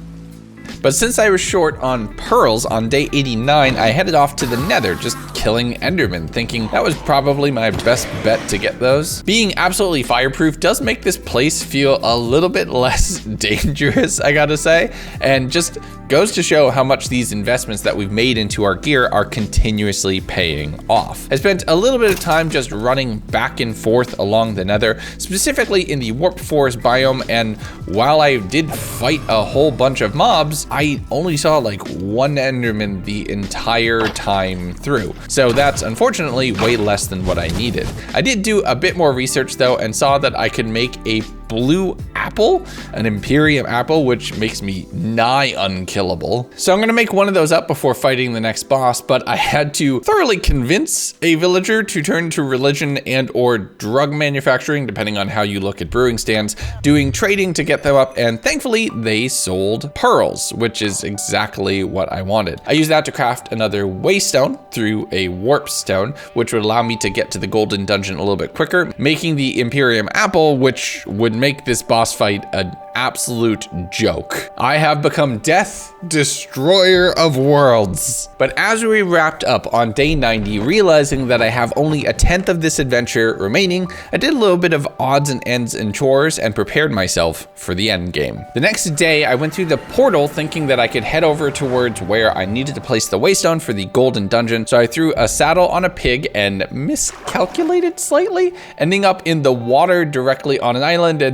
But since I was short on pearls on day 89, I headed off to the Nether, just killing Endermen, thinking that was probably my best bet to get those. Being absolutely fireproof does make this place feel a little bit less dangerous, I gotta say, and just goes to show how much these investments that we've made into our gear are continuously paying off. I spent a little bit of time just running back and forth along the Nether, specifically in the warped forest biome, and while I did fight a whole bunch of mobs, I only saw like one Enderman the entire time through. So that's unfortunately way less than what I needed. I did do a bit more research though and saw that I could make a blue apple, an Imperium apple, which makes me nigh unkillable. So I'm gonna make one of those up before fighting the next boss, but I had to thoroughly convince a villager to turn to religion and or drug manufacturing, depending on how you look at brewing stands, doing trading to get them up, and thankfully they sold pearls, which is exactly what I wanted. I used that to craft another waystone through a warp stone, which would allow me to get to the golden dungeon a little bit quicker, making the Imperium apple, which would make this boss fight an absolute joke. I have become Death, Destroyer of Worlds. But as we wrapped up on day 90, realizing that I have only a 10th of this adventure remaining, I did a little bit of odds and ends and chores and prepared myself for the end game. The next day, I went through the portal thinking that I could head over towards where I needed to place the waystone for the golden dungeon. So I threw a saddle on a pig and miscalculated slightly, ending up in the water directly on an island, and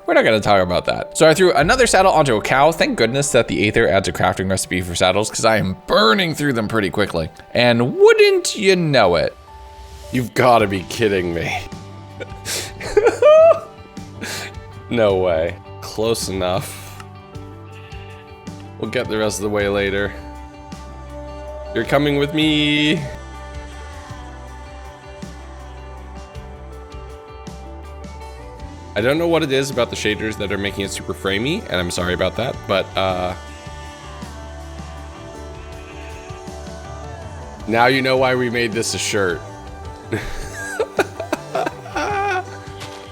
we're not gonna talk about that. So I threw another saddle onto a cow. Thank goodness that the Aether adds a crafting recipe for saddles, because I am burning through them pretty quickly. And wouldn't you know it, You've gotta be kidding me. No way. Close enough. We'll get the rest of the way later. You're coming with me. I don't know what it is about the shaders that are making it super framey, and I'm sorry about that, but now you know why we made this a shirt.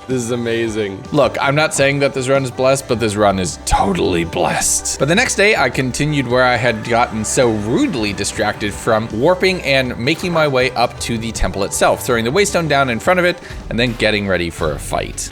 This is amazing. Look, I'm not saying that this run is blessed, but this run is totally blessed. But the next day, I continued where I had gotten so rudely distracted from warping and making my way up to the temple itself, throwing the waystone down in front of it, and then getting ready for a fight.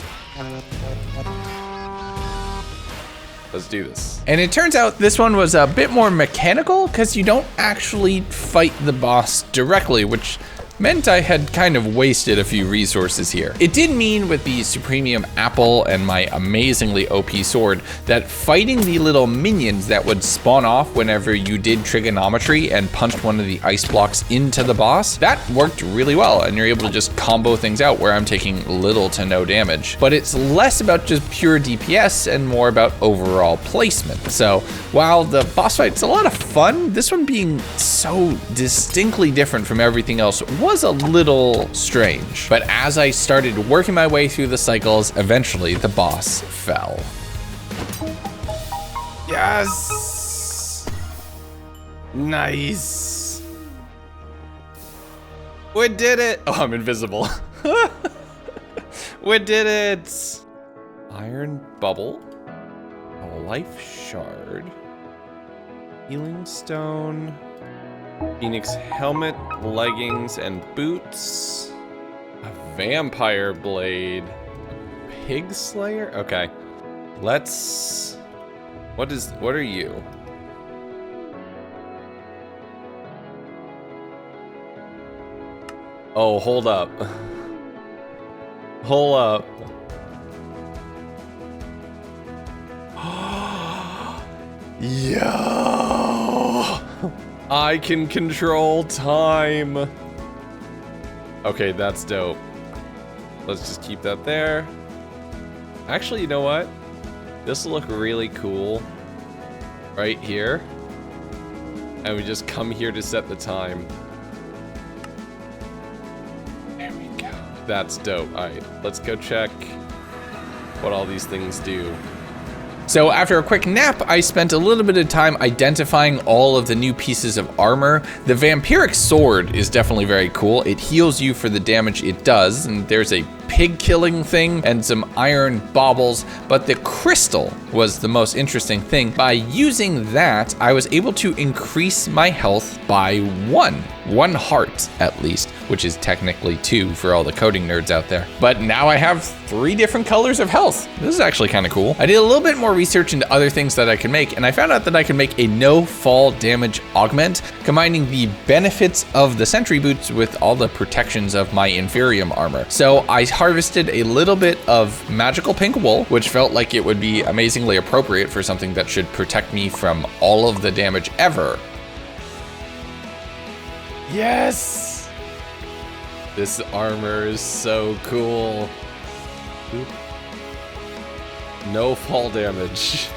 Let's do this. And it turns out this one was a bit more mechanical, because you don't actually fight the boss directly, which meant I had kind of wasted a few resources here. It did mean with the Supremium Apple and my amazingly OP sword that fighting the little minions that would spawn off whenever you did trigonometry and punched one of the ice blocks into the boss, that worked really well, and you're able to just combo things out where I'm taking little to no damage. But it's less about just pure DPS and more about overall placement. So while the boss fight's a lot of fun, this one being so distinctly different from everything else was a little strange. But as I started working my way through the cycles, eventually the boss fell. Yes! Nice. We did it! Oh, I'm invisible. We did it! Iron bubble, a life shard, healing stone, Phoenix helmet, leggings, and boots. A vampire blade. A pig slayer? Okay. Let's... What are you? Oh, hold up. Hold up. Yo! I can control time. Okay, that's dope. Let's just keep that there. Actually, you know what? This will look really cool right here. And we just come here to set the time. There we go. That's dope. All right, let's go check what all these things do. So after a quick nap, I spent a little bit of time identifying all of the new pieces of armor. The vampiric sword is definitely very cool. It heals you for the damage it does, and there's a pig killing thing and some iron baubles, but the crystal was the most interesting thing. By using that, I was able to increase my health by one heart at least, which is technically 2 for all the coding nerds out there. But now I have 3 different colors of health. This is actually kind of cool. I did a little bit more research into other things that I could make, and I found out that I could make a no fall damage augment, combining the benefits of the sentry boots with all the protections of my inferium armor. So I harvested a little bit of magical pink wool, which felt like it would be amazingly appropriate for something that should protect me from all of the damage ever. Yes! This armor is so cool. Oop. No fall damage.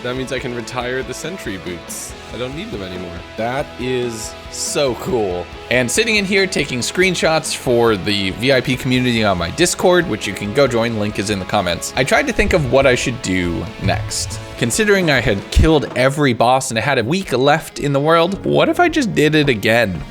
That means I can retire the sentry boots. I don't need them anymore. That is so cool. And sitting in here taking screenshots for the VIP community on my Discord, which you can go join, link is in the comments. I tried to think of what I should do next. Considering I had killed every boss and I had a week left in the world, what if I just did it again?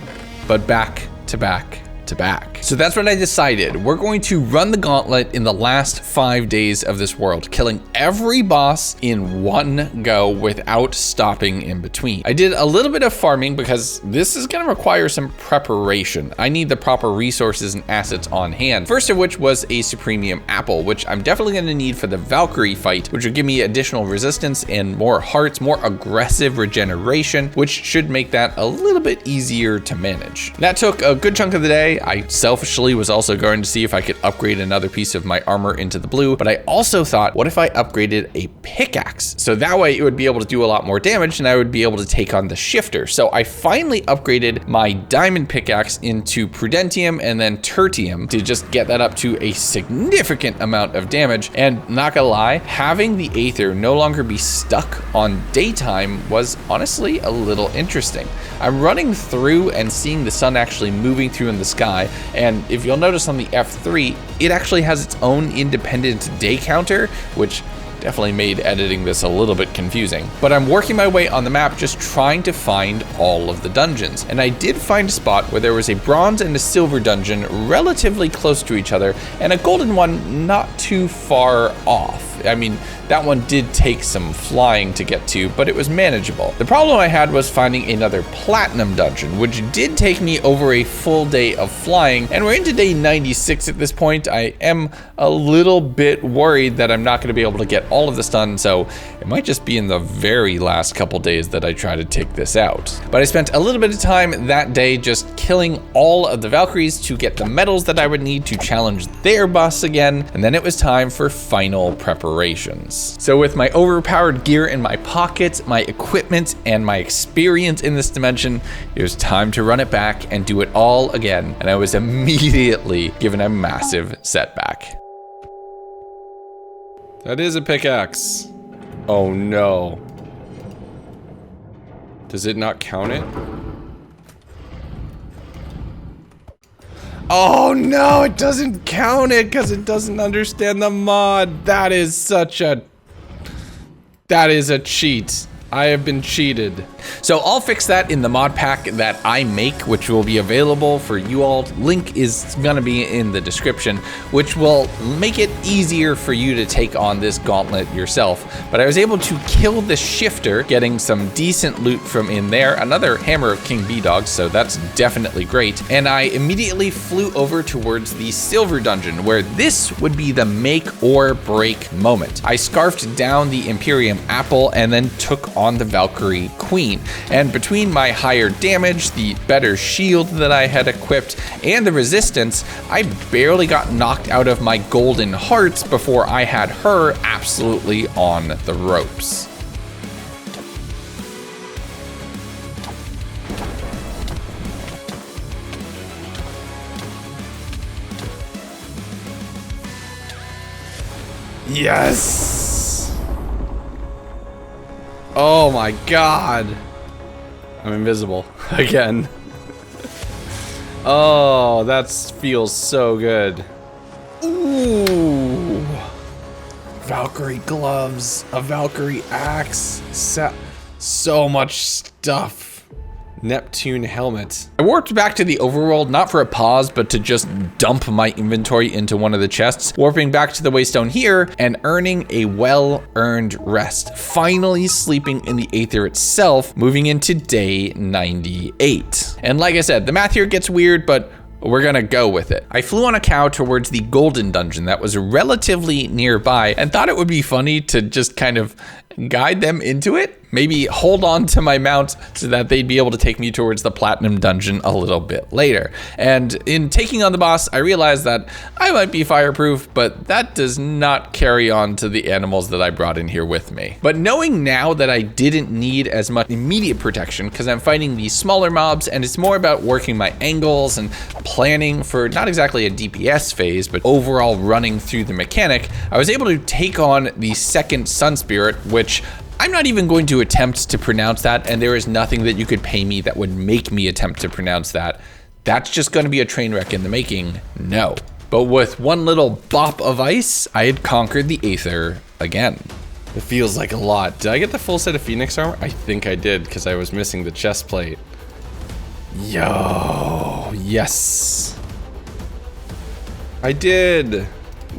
But back to back to back. So that's what I decided. We're going to run the gauntlet in the last 5 days of this world, killing every boss in one go without stopping in between. I did a little bit of farming because this is going to require some preparation. I need the proper resources and assets on hand. First of which was a Supremium apple, which I'm definitely going to need for the Valkyrie fight, which will give me additional resistance and more hearts, more aggressive regeneration, which should make that a little bit easier to manage. That took a good chunk of the day. I selfishly was also going to see if I could upgrade another piece of my armor into the blue, but I also thought, what if I upgraded a pickaxe? So that way it would be able to do a lot more damage and I would be able to take on the shifter. So I finally upgraded my diamond pickaxe into prudentium and then tertium to just get that up to a significant amount of damage. And not gonna lie, having the Aether no longer be stuck on daytime was honestly a little interesting. I'm running through and seeing the sun actually moving through in the sky, and if you'll notice on the F3, it actually has its own independent day counter, which definitely made editing this a little bit confusing. But I'm working my way on the map just trying to find all of the dungeons. And I did find a spot where there was a bronze and a silver dungeon relatively close to each other, and a golden one not too far off. I mean, that one did take some flying to get to, but it was manageable. The problem I had was finding another platinum dungeon, which did take me over a full day of flying, and we're into day 96 at this point. I am a little bit worried that I'm not going to be able to get all of this done, so it might just be in the very last couple days that I try to take this out. But I spent a little bit of time that day just killing all of the Valkyries to get the medals that I would need to challenge their boss again, and then it was time for final preparations. So with my overpowered gear in my pockets, my equipment, and my experience in this dimension, it was time to run it back and do it all again, and I was immediately given a massive setback. That is a pickaxe. Oh no. Does it not count it? Oh no, it doesn't count it because it doesn't understand the mod. That is a cheat. I have been cheated. So I'll fix that in the mod pack that I make, which will be available for you all. Link is gonna be in the description, which will make it easier for you to take on this gauntlet yourself. But I was able to kill the shifter, getting some decent loot from in there, another hammer of King B-Dog, so that's definitely great. And I immediately flew over towards the silver dungeon, where this would be the make or break moment. I scarfed down the Imperium apple and then took on the Valkyrie Queen. And between my higher damage, the better shield that I had equipped, and the resistance, I barely got knocked out of my golden hearts before I had her absolutely on the ropes. Yes! Oh my god. I'm invisible again. Oh, that feels so good. Ooh. Valkyrie gloves, a Valkyrie axe, so much stuff. Neptune helmet. I warped back to the overworld, not for a pause, but to just dump my inventory into one of the chests, warping back to the Waystone here and earning a well-earned rest. Finally sleeping in the Aether itself, moving into day 98. And like I said, the math here gets weird, but we're gonna go with it. I flew on a cow towards the golden dungeon that was relatively nearby and thought it would be funny to just kind of guide them into it. Maybe hold on to my mount so that they'd be able to take me towards the platinum dungeon a little bit later. And in taking on the boss, I realized that I might be fireproof, but that does not carry on to the animals that I brought in here with me. But knowing now that I didn't need as much immediate protection because I'm fighting these smaller mobs and it's more about working my angles and planning for not exactly a DPS phase, but overall running through the mechanic, I was able to take on the second Sun Spirit, which I'm not even going to attempt to pronounce that, and there is nothing that you could pay me that would make me attempt to pronounce that. That's just going to be a train wreck in the making. No. But with one little bop of ice, I had conquered the Aether again. It feels like a lot. Did I get the full set of Phoenix armor? I think I did, because I was missing the chest plate. Yo, yes. I did.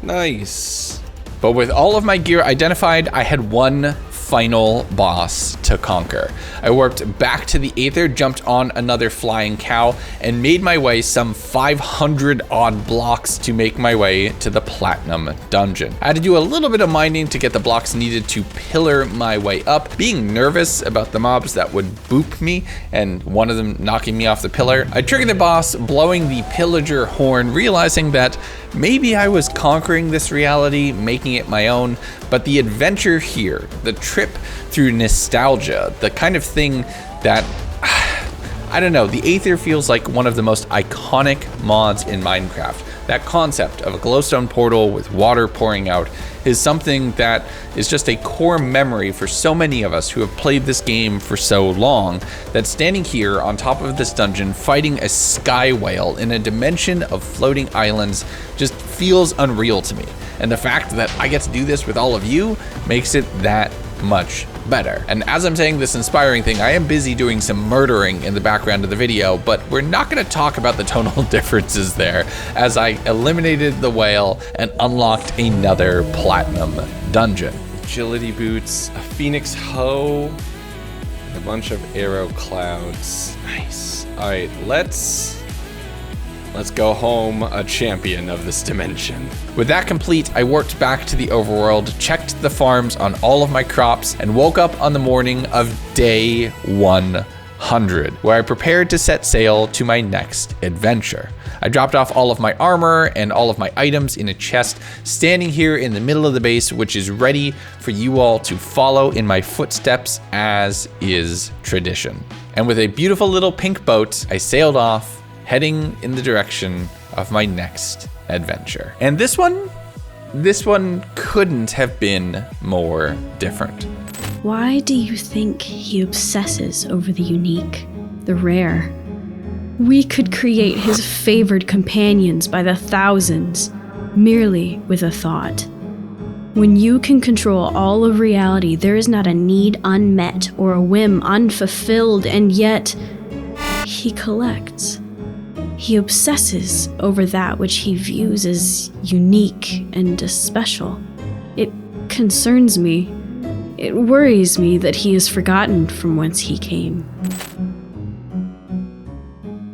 Nice. But with all of my gear identified, I had one final boss to conquer. I warped back to the Aether, jumped on another flying cow, and made my way some 500 odd blocks to make my way to the platinum dungeon. I had to do a little bit of mining to get the blocks needed to pillar my way up, being nervous about the mobs that would boop me and one of them knocking me off the pillar. I triggered the boss, blowing the pillager horn, realizing that maybe I was conquering this reality, making it my own, but the adventure here, the trip through nostalgia, the kind of thing that, I don't know, the Aether feels like one of the most iconic mods in Minecraft. That concept of a glowstone portal with water pouring out is something that is just a core memory for so many of us who have played this game for so long, that standing here on top of this dungeon fighting a sky whale in a dimension of floating islands just feels unreal to me. And the fact that I get to do this with all of you makes it that much better. And as I'm saying this inspiring thing, I am busy doing some murdering in the background of the video, but we're not going to talk about the tonal differences there, as I eliminated the whale and unlocked another platinum dungeon. Agility boots, a phoenix hoe, and a bunch of arrow clouds. Nice. All right, let's go home a champion of this dimension. With that complete, I warped back to the overworld, checked the farms on all of my crops, and woke up on the morning of day 100, where I prepared to set sail to my next adventure. I dropped off all of my armor and all of my items in a chest, standing here in the middle of the base, which is ready for you all to follow in my footsteps as is tradition. And with a beautiful little pink boat, I sailed off, heading in the direction of my next adventure. And this one couldn't have been more different. Why do you think he obsesses over the unique, the rare? We could create his favored companions by the thousands, merely with a thought. When you can control all of reality, there is not a need unmet or a whim unfulfilled, and yet he collects. He obsesses over that which he views as unique and special. It concerns me. It worries me that he has forgotten from whence he came.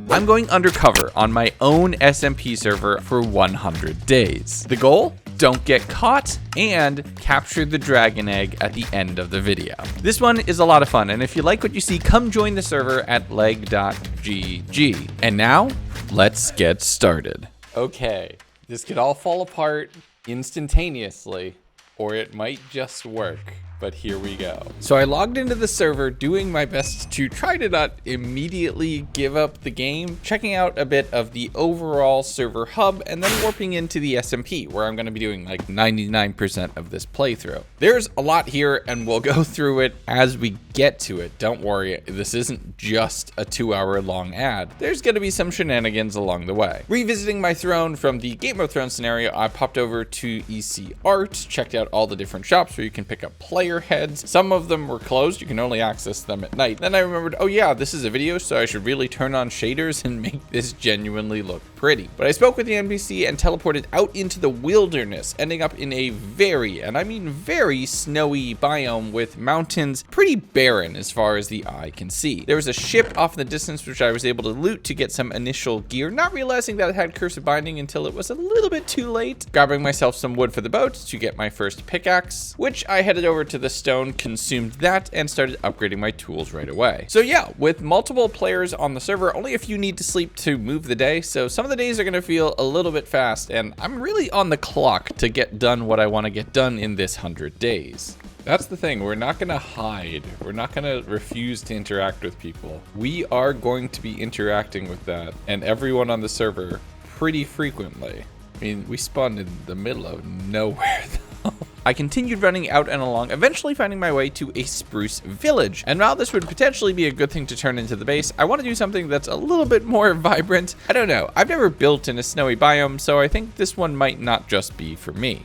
I'm going undercover on my own SMP server for 100 days. The goal? Don't get caught and capture the dragon egg at the end of the video. This one is a lot of fun, and if you like what you see, come join the server at leg.gg. And now, let's get started. Okay, this could all fall apart instantaneously, or it might just work. but here we go. So I logged into the server doing my best to try to not immediately give up the game, checking out a bit of the overall server hub, and then warping into the SMP, where I'm going to be doing like 99% of this playthrough. There's a lot here, and we'll go through it as we get to it. Don't worry, this isn't just a 2-hour long ad. There's going to be some shenanigans along the way. Revisiting my throne from the Game of Thrones scenario, I popped over to EC Art, checked out all the different shops where you can pick up player heads. Some of them were closed, you can only access them at night. Then I remembered, oh yeah, this is a video, so I should really turn on shaders and make this genuinely look pretty. But I spoke with the NPC and teleported out into the wilderness, ending up in a very, and I mean very, snowy biome with mountains pretty barren as far as the eye can see. There was a ship off in the distance which I was able to loot to get some initial gear, not realizing that it had Curse of Binding until it was a little bit too late. Grabbing myself some wood for the boat to get my first pickaxe, which I headed over to the stone, consumed that, and started upgrading my tools right away. So yeah, with multiple players on the server, only a few need to sleep to move the day, so some of the days are going to feel a little bit fast, and I'm really on the clock to get done what I want to get done in this 100 days. That's the thing, we're not gonna hide. We're not gonna refuse to interact with people. We are going to be interacting with that and everyone on the server pretty frequently. I mean, we spawned in the middle of nowhere though. I continued running out and along, eventually finding my way to a spruce village. And while this would potentially be a good thing to turn into the base, I want to do something that's a little bit more vibrant. I don't know, I've never built in a snowy biome, so I think this one might not just be for me.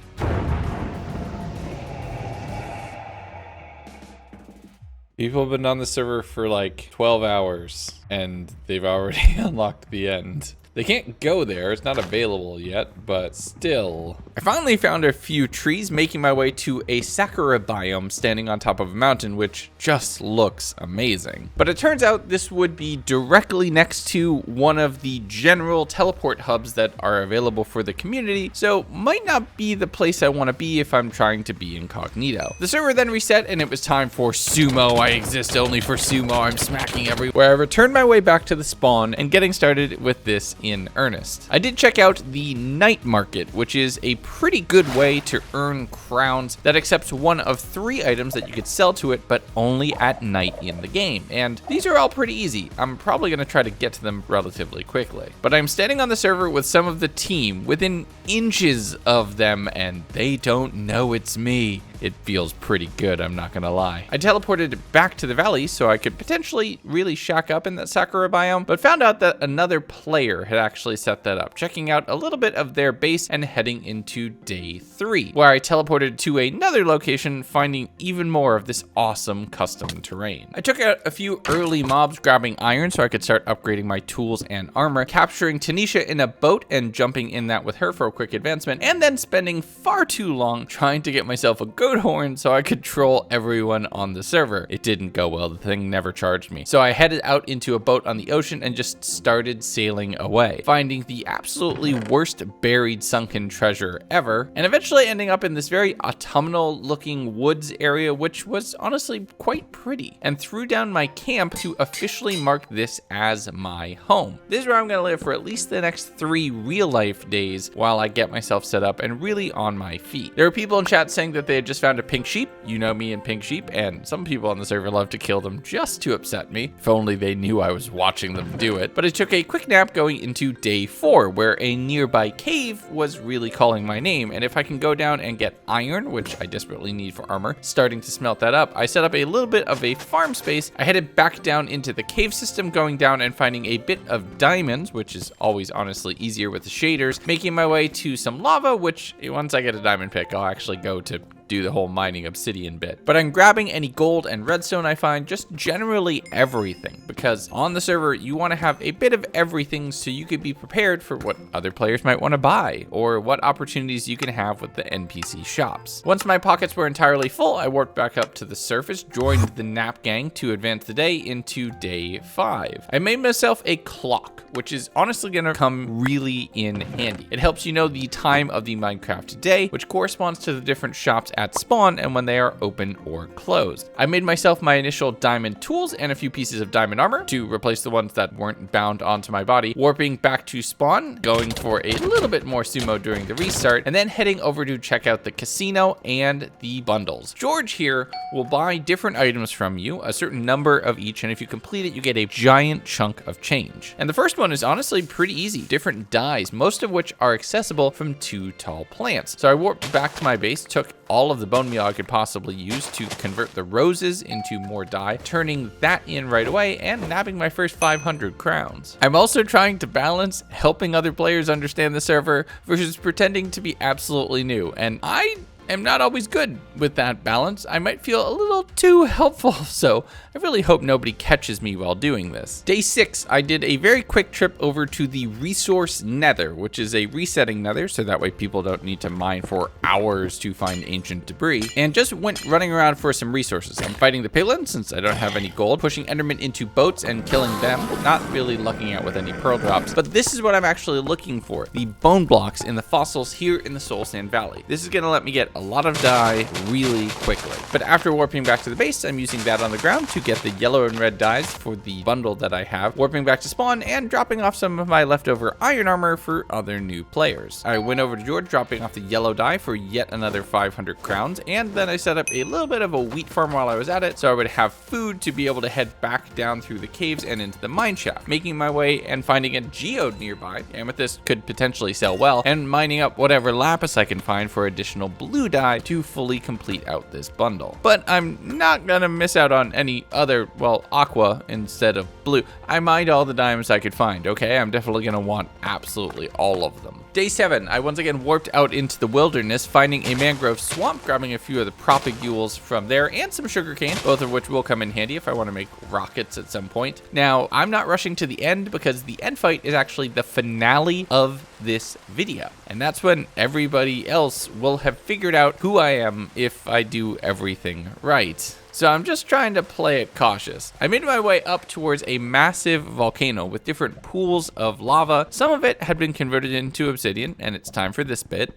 People have been on the server for like 12 hours and they've already unlocked the end. They can't go there, it's not available yet, but still. I finally found a few trees, making my way to a sakura biome standing on top of a mountain, which just looks amazing. But it turns out this would be directly next to one of the general teleport hubs that are available for the community, so might not be the place I want to be if I'm trying to be incognito. The server then reset and it was time for sumo. I exist only for sumo, I'm smacking everywhere. I returned my way back to the spawn and getting started with this in earnest. I did check out the night market, which is a pretty good way to earn crowns that accepts one of 3 items that you could sell to it, but only at night in the game. And these are all pretty easy. I'm probably going to try to get to them relatively quickly. But I'm standing on the server with some of the team within inches of them, and they don't know it's me. It feels pretty good, I'm not gonna lie. I teleported back to the valley so I could potentially really shack up in that sakura biome, but found out that another player had actually set that up, checking out a little bit of their base and heading into day 3, where I teleported to another location, finding even more of this awesome custom terrain. I took out a few early mobs, grabbing iron so I could start upgrading my tools and armor, capturing Tanisha in a boat and jumping in that with her for a quick advancement, and then spending far too long trying to get myself a goat horn so I could troll everyone on the server. It didn't go well, the thing never charged me. So I headed out into a boat on the ocean and just started sailing away, finding the absolutely worst buried sunken treasure ever, and eventually ending up in this very autumnal looking woods area, which was honestly quite pretty, and threw down my camp to officially mark this as my home. This is where I'm gonna live for at least the next 3 real life days while I get myself set up and really on my feet. There were people in chat saying that they had just found a pink sheep. You know me and pink sheep, and some people on the server love to kill them just to upset me. If only they knew I was watching them do it. But I took a quick nap going into day 4, where a nearby cave was really calling my name, and if I can go down and get iron, which I desperately need for armor, starting to smelt that up, I set up a little bit of a farm space. I headed back down into the cave system, going down and finding a bit of diamonds, which is always honestly easier with the shaders, making my way to some lava, which once I get a diamond pick, I'll actually go to do the whole mining obsidian bit. But I'm grabbing any gold and redstone I find, just generally everything, because on the server you want to have a bit of everything so you could be prepared for what other players might want to buy, or what opportunities you can have with the NPC shops. Once my pockets were entirely full, I warped back up to the surface, joined the nap gang to advance the day into day 5. I made myself a clock, which is honestly gonna come really in handy. It helps you know the time of the Minecraft day, which corresponds to the different shops at spawn and when they are open or closed. I made myself my initial diamond tools and a few pieces of diamond armor to replace the ones that weren't bound onto my body, warping back to spawn, going for a little bit more sumo during the restart, and then heading over to check out the casino and the bundles. George here will buy different items from you, a certain number of each, and if you complete it, you get a giant chunk of change. And the first one is honestly pretty easy. Different dyes, most of which are accessible from 2 tall plants. So I warped back to my base, took all of the bone meal I could possibly use to convert the roses into more dye, turning that in right away and nabbing my first 500 crowns. I'm also trying to balance helping other players understand the server versus pretending to be absolutely new, and I am not always good with that balance. I might feel a little too helpful, so I really hope nobody catches me while doing this. Day 6, I did a very quick trip over to the resource Nether, which is a resetting Nether, so that way people don't need to mine for hours to find ancient debris, and just went running around for some resources. I'm fighting the piglins since I don't have any gold, pushing endermen into boats and killing them, not really lucking out with any pearl drops, but this is what I'm actually looking for, the bone blocks in the fossils here in the Soul Sand Valley. This is gonna let me get a lot of dye really quickly. But after warping back to the base, I'm using that on the ground to get the yellow and red dyes for the bundle that I have, warping back to spawn and dropping off some of my leftover iron armor for other new players. I went over to George, dropping off the yellow dye for yet another 500 crowns, and then I set up a little bit of a wheat farm while I was at it, so I would have food to be able to head back down through the caves and into the mine shaft, making my way and finding a geode nearby. Amethyst could potentially sell well, and mining up whatever lapis I can find for additional blue dye to fully complete out this bundle. But I'm not gonna miss out on any other, well, aqua instead of blue. I mined all the diamonds I could find, okay? I'm definitely gonna want absolutely all of them. Day 7, I once again warped out into the wilderness, finding a mangrove swamp, grabbing a few of the propagules from there and some sugarcane, both of which will come in handy if I want to make rockets at some point. Now, I'm not rushing to the end because the end fight is actually the finale of this video, and that's when everybody else will have figured out who I am if I do everything right. So I'm just trying to play it cautious. I made my way up towards a massive volcano with different pools of lava. Some of it had been converted into obsidian, and it's time for this bit.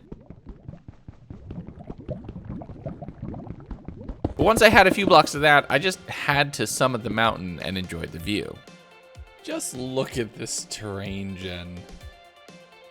But once I had a few blocks of that, I just had to summit the mountain and enjoyed the view. Just look at this terrain, Jen.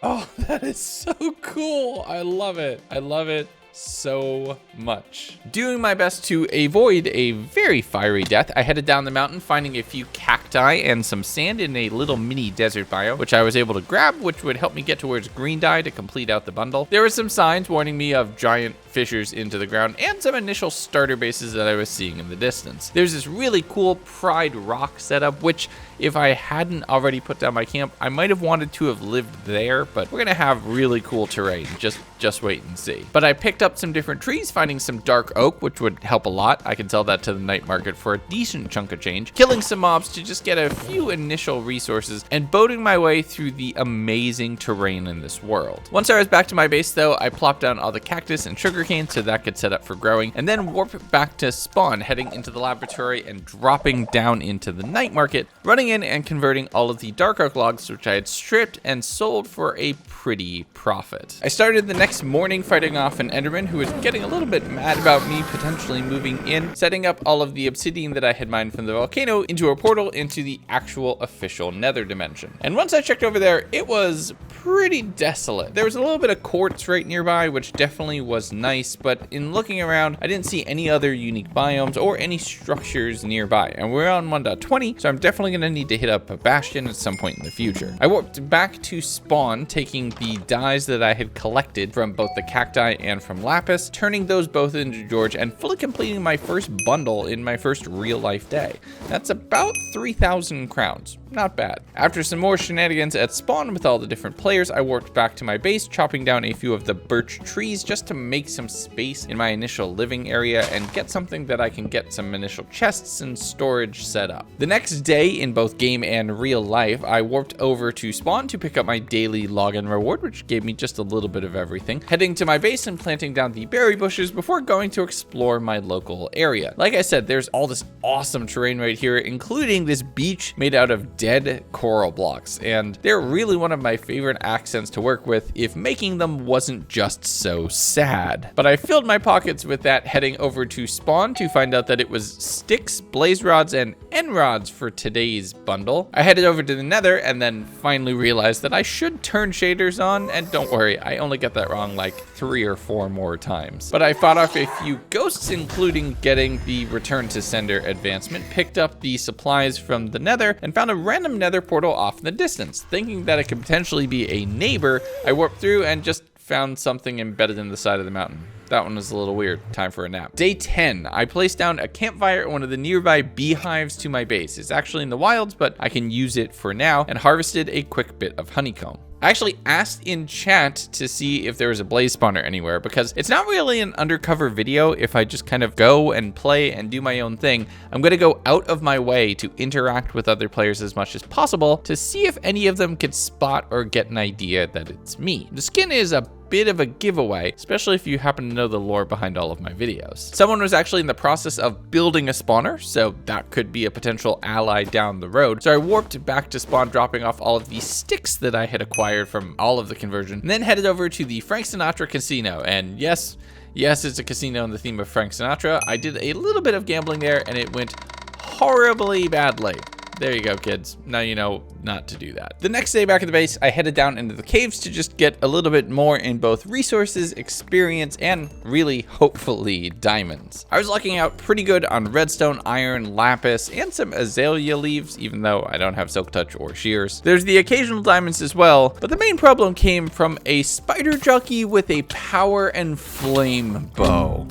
Oh, that is so cool. I love it. I love it so much. Doing my best to avoid a very fiery death, I headed down the mountain, finding a few cacti and some sand in a little mini desert biome, which I was able to grab, which would help me get towards green dye to complete out the bundle. There were some signs warning me of giant fissures into the ground and some initial starter bases that I was seeing in the distance. There's this really cool Pride Rock setup, which if I hadn't already put down my camp, I might have wanted to have lived there, but we're gonna have really cool terrain. Just wait and see. But I picked up some different trees, finding some dark oak, which would help a lot. I can sell that to the night market for a decent chunk of change, killing some mobs to just get a few initial resources, and boating my way through the amazing terrain in this world. Once I was back to my base though, I plopped down all the cactus and sugarcane so that could set up for growing, and then warped back to spawn, heading into the laboratory and dropping down into the night market, running in and converting all of the dark oak logs, which I had stripped and sold for a pretty profit. I started the next morning fighting off an enderman who was getting a little bit mad about me potentially moving in, setting up all of the obsidian that I had mined from the volcano into a portal into the actual official nether dimension. And once I checked over there, it was pretty desolate. There was a little bit of quartz right nearby, which definitely was nice, but in looking around, I didn't see any other unique biomes or any structures nearby. And we're on 1.20, so I'm definitely gonna need to hit up a bastion at some point in the future. I warped back to spawn, taking the dyes that I had collected from both the cacti and from lapis, turning those both into George and fully completing my first bundle in my first real life day. That's about 3,000 crowns. Not bad. After some more shenanigans at spawn with all the different players, I warped back to my base, chopping down a few of the birch trees just to make some space in my initial living area and get something that I can get some initial chests and storage set up. The next day, in both game and real life, I warped over to spawn to pick up my daily login reward, which gave me just a little bit of everything, heading to my base and planting hunting down the berry bushes before going to explore my local area. Like I said, there's all this awesome terrain right here, including this beach made out of dead coral blocks, and they're really one of my favorite accents to work with if making them wasn't just so sad. But I filled my pockets with that heading over to spawn to find out that it was sticks, blaze rods, and end rods for today's bundle. I headed over to the Nether and then finally realized that I should turn shaders on, and don't worry, I only got that wrong like 3 or 4 more times. But I fought off a few ghosts, including getting the return to sender advancement, picked up the supplies from the Nether, and found a random Nether portal off in the distance. Thinking that it could potentially be a neighbor, I warped through and just found something embedded in the side of the mountain. That one was a little weird. Time for a nap. Day 10, I placed down a campfire at one of the nearby beehives to my base. It's actually in the wilds, but I can use it for now, and harvested a quick bit of honeycomb. I actually asked in chat to see if there was a blaze spawner anywhere, because it's not really an undercover video if I just kind of go and play and do my own thing. I'm going to go out of my way to interact with other players as much as possible to see if any of them can spot or get an idea that it's me. The skin is a bit of a giveaway, especially if you happen to know the lore behind all of my videos. Someone was actually in the process of building a spawner, so that could be a potential ally down the road. So I warped back to spawn, dropping off all of the sticks that I had acquired from all of the conversion, and then headed over to the Frank Sinatra Casino. And yes, it's a casino in the theme of Frank Sinatra. I did a little bit of gambling there, and it went horribly badly. There you go, kids. Now you know not to do that. The next day back at the base, I headed down into the caves to just get a little bit more in both resources, experience, and really, hopefully, diamonds. I was lucking out pretty good on redstone, iron, lapis, and some azalea leaves, even though I don't have silk touch or shears. There's the occasional diamonds as well, but the main problem came from a spider jockey with a power and flame bow.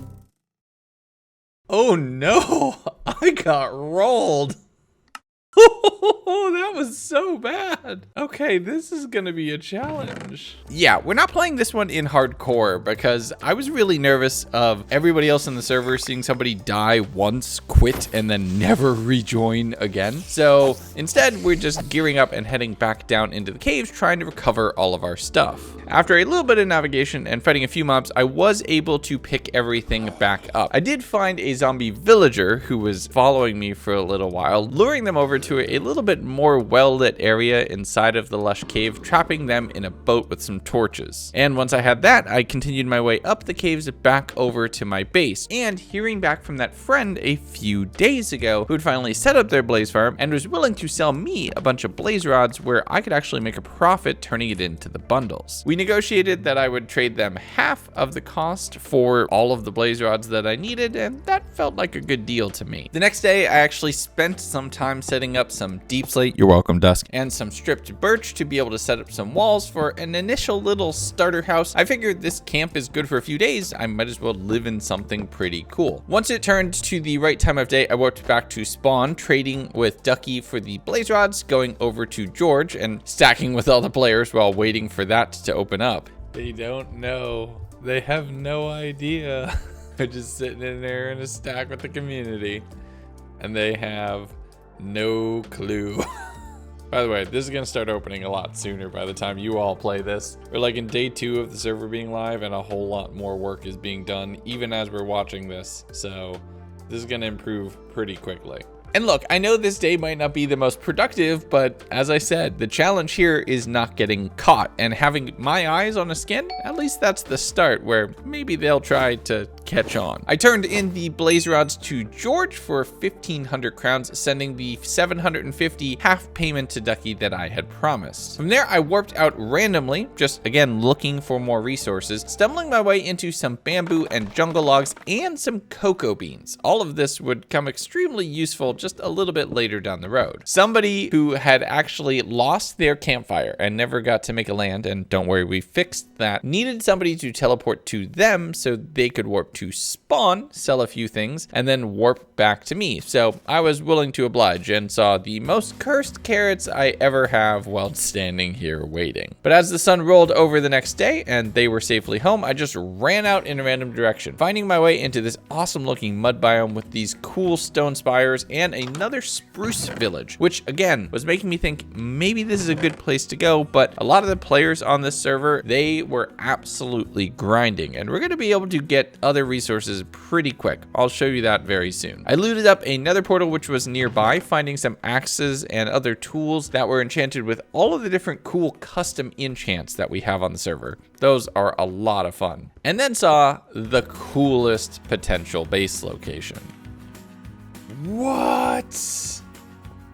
Oh no, I got rolled. Oh, that was so bad. Okay, this is gonna be a challenge. Yeah, we're not playing this one in hardcore because I was really nervous of everybody else in the server seeing somebody die once, quit, and then never rejoin again. So instead, we're just gearing up and heading back down into the caves, trying to recover all of our stuff. After a little bit of navigation and fighting a few mobs, I was able to pick everything back up. I did find a zombie villager who was following me for a little while, luring them over to a little bit more well-lit area inside of the lush cave, trapping them in a boat with some torches. And once I had that, I continued my way up the caves back over to my base, and hearing back from that friend a few days ago who had finally set up their blaze farm and was willing to sell me a bunch of blaze rods where I could actually make a profit turning it into the bundles. We negotiated that I would trade them half of the cost for all of the blaze rods that I needed, and that felt like a good deal to me. The next day, I actually spent some time setting up some deep slate, you're welcome, Dusk, and some stripped birch to be able to set up some walls for an initial little starter house. I figured this camp is good for a few days, I might as well live in something pretty cool. Once it turned to the right time of day, I walked back to spawn, trading with Ducky for the blaze rods, going over to George and stacking with all the players while waiting for that to open up. They don't know. They have no idea. They're just sitting in there in a stack with the community, and they have no clue. By the way, this is gonna start opening a lot sooner by the time you all play this. We're like in day 2 of the server being live, and a whole lot more work is being done even as we're watching this. So this is gonna improve pretty quickly. And look, I know this day might not be the most productive, but as I said, the challenge here is not getting caught, and having my eyes on a skin, at least that's the start where maybe they'll try to catch on. I turned in the blaze rods to George for 1,500 crowns, sending the 750 half payment to Ducky that I had promised. From there, I warped out randomly, just again looking for more resources, stumbling my way into some bamboo and jungle logs and some cocoa beans. All of this would come extremely useful just a little bit later down the road. Somebody who had actually lost their campfire and never got to make a land, and don't worry, we fixed that, needed somebody to teleport to them so they could warp to spawn, sell a few things, and then warp back to me. So I was willing to oblige and saw the most cursed carrots I ever have while standing here waiting. But as the sun rolled over the next day and they were safely home, I just ran out in a random direction, finding my way into this awesome looking mud biome with these cool stone spires and and another spruce village, which again was making me think maybe this is a good place to go, but a lot of the players on this server, they were absolutely grinding, and we're going to be able to get other resources pretty quick. I'll show you that very soon. I looted up another portal which was nearby, finding some axes and other tools that were enchanted with all of the different cool custom enchants that we have on the server. Those are a lot of fun. And then saw the coolest potential base location. What?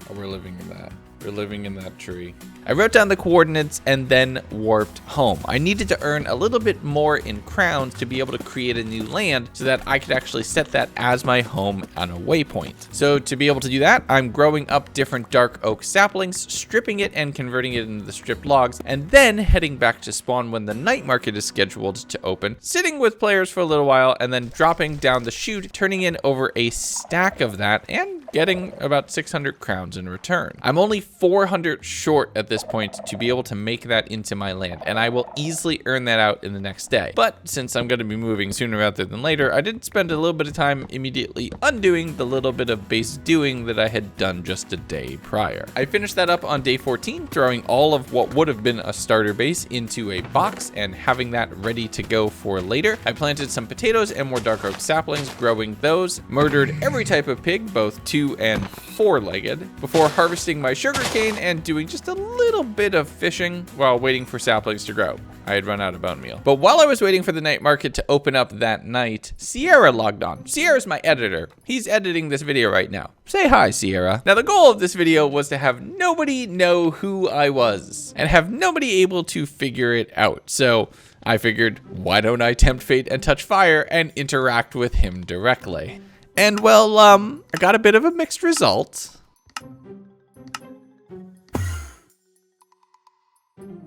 Oh, we're living in that. We're living in that tree. I wrote down the coordinates and then warped home. I needed to earn a little bit more in crowns to be able to create a new land so that I could actually set that as my home on a waypoint. So to be able to do that, I'm growing up different dark oak saplings, stripping it and converting it into the stripped logs, and then heading back to spawn when the night market is scheduled to open, sitting with players for a little while, and then dropping down the chute, turning in over a stack of that, and getting about 600 crowns in return. I'm only 400 short at this point to be able to make that into my land, and I will easily earn that out in the next day. But since I'm going to be moving sooner rather than later, I did spend a little bit of time immediately undoing the little bit of base doing that I had done just a day prior. I finished that up on day 14, throwing all of what would have been a starter base into a box and having that ready to go for later. I planted some potatoes and more dark oak saplings, growing those, murdered every type of pig, both 2 and 4-legged, before harvesting my sugarcane and doing just a little bit of fishing while waiting for saplings to grow. I had run out of bone meal. But while I was waiting for the night market to open up that night, Sierra logged on. Sierra's my editor. He's editing this video right now. Say hi, Sierra. Now, the goal of this video was to have nobody know who I was and have nobody able to figure it out. So I figured, why don't I tempt fate and touch fire and interact with him directly? And well, I got a bit of a mixed result.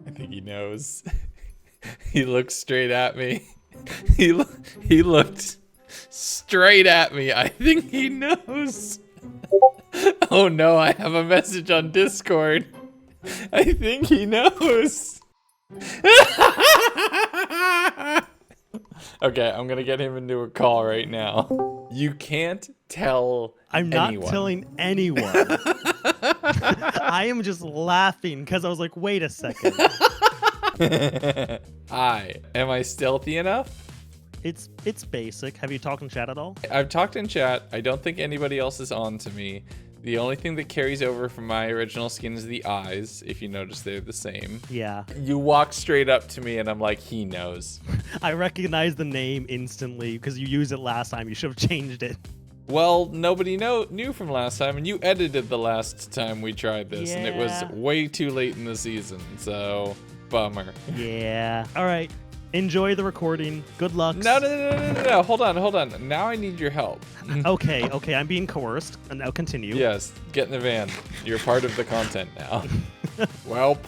I think he knows. He looked straight at me. He looked straight at me. I think he knows. Oh no, I have a message on Discord. I think he knows. Okay, I'm gonna get him into a call right now. You can't tell I'm not telling anyone. I am just laughing because I was like, wait a second. Am I stealthy enough? It's basic. Have you talked in chat at all? I've talked in chat. I don't think anybody else is on to me. The only thing that carries over from my original skin is the eyes, if you notice they're the same. Yeah. You walk straight up to me and I'm like, he knows. I recognize the name instantly because you used it last time. You should have changed it. Well, nobody knew from last time, and you edited the last time we tried this, and it was way too late in the season, so bummer. Yeah. All right. Enjoy the recording. Good luck. No. Hold on. Now I need your help. Okay. I'm being coerced. And now continue. Yes. Get in the van. You're part of the content now. Welp.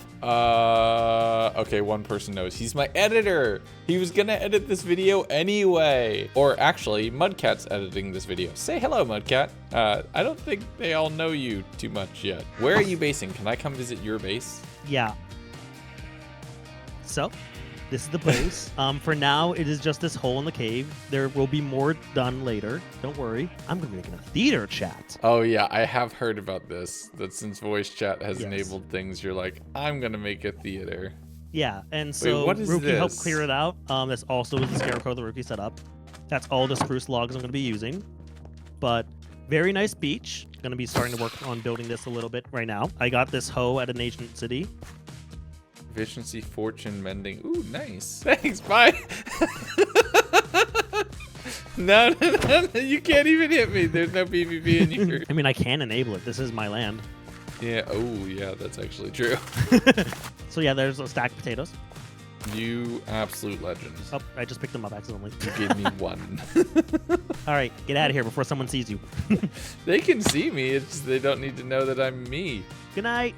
Okay, one person knows. He's my editor. He was gonna edit this video anyway. Or actually, Mudcat's editing this video. Say hello, Mudcat. I don't think they all know you too much yet. Where are you basing? Can I come visit your base? Yeah. So, this is the base. For now, it is just this hole in the cave. There will be more done later. Don't worry. I'm going to be making a theater chat. Oh, yeah. I have heard about this. That since voice chat has enabled things, you're like, I'm going to make a theater. Yeah. And so Rookie helped clear it out. This also is the scarecrow the Rookie set up. That's all the spruce logs I'm going to be using. But very nice beach. Going to be starting to work on building this a little bit right now. I got this hoe at an ancient city. Efficiency, fortune, mending. Ooh, nice. Thanks, bye. No, you can't even hit me. There's no PvP in here. I mean, I can enable it. This is my land. Yeah, oh, yeah, that's actually true. So, yeah, there's a stack of potatoes. You absolute legends. Oh, I just picked them up accidentally. You gave me one. All right, get out of here before someone sees you. They can see me. It's just they don't need to know that I'm me. Good night.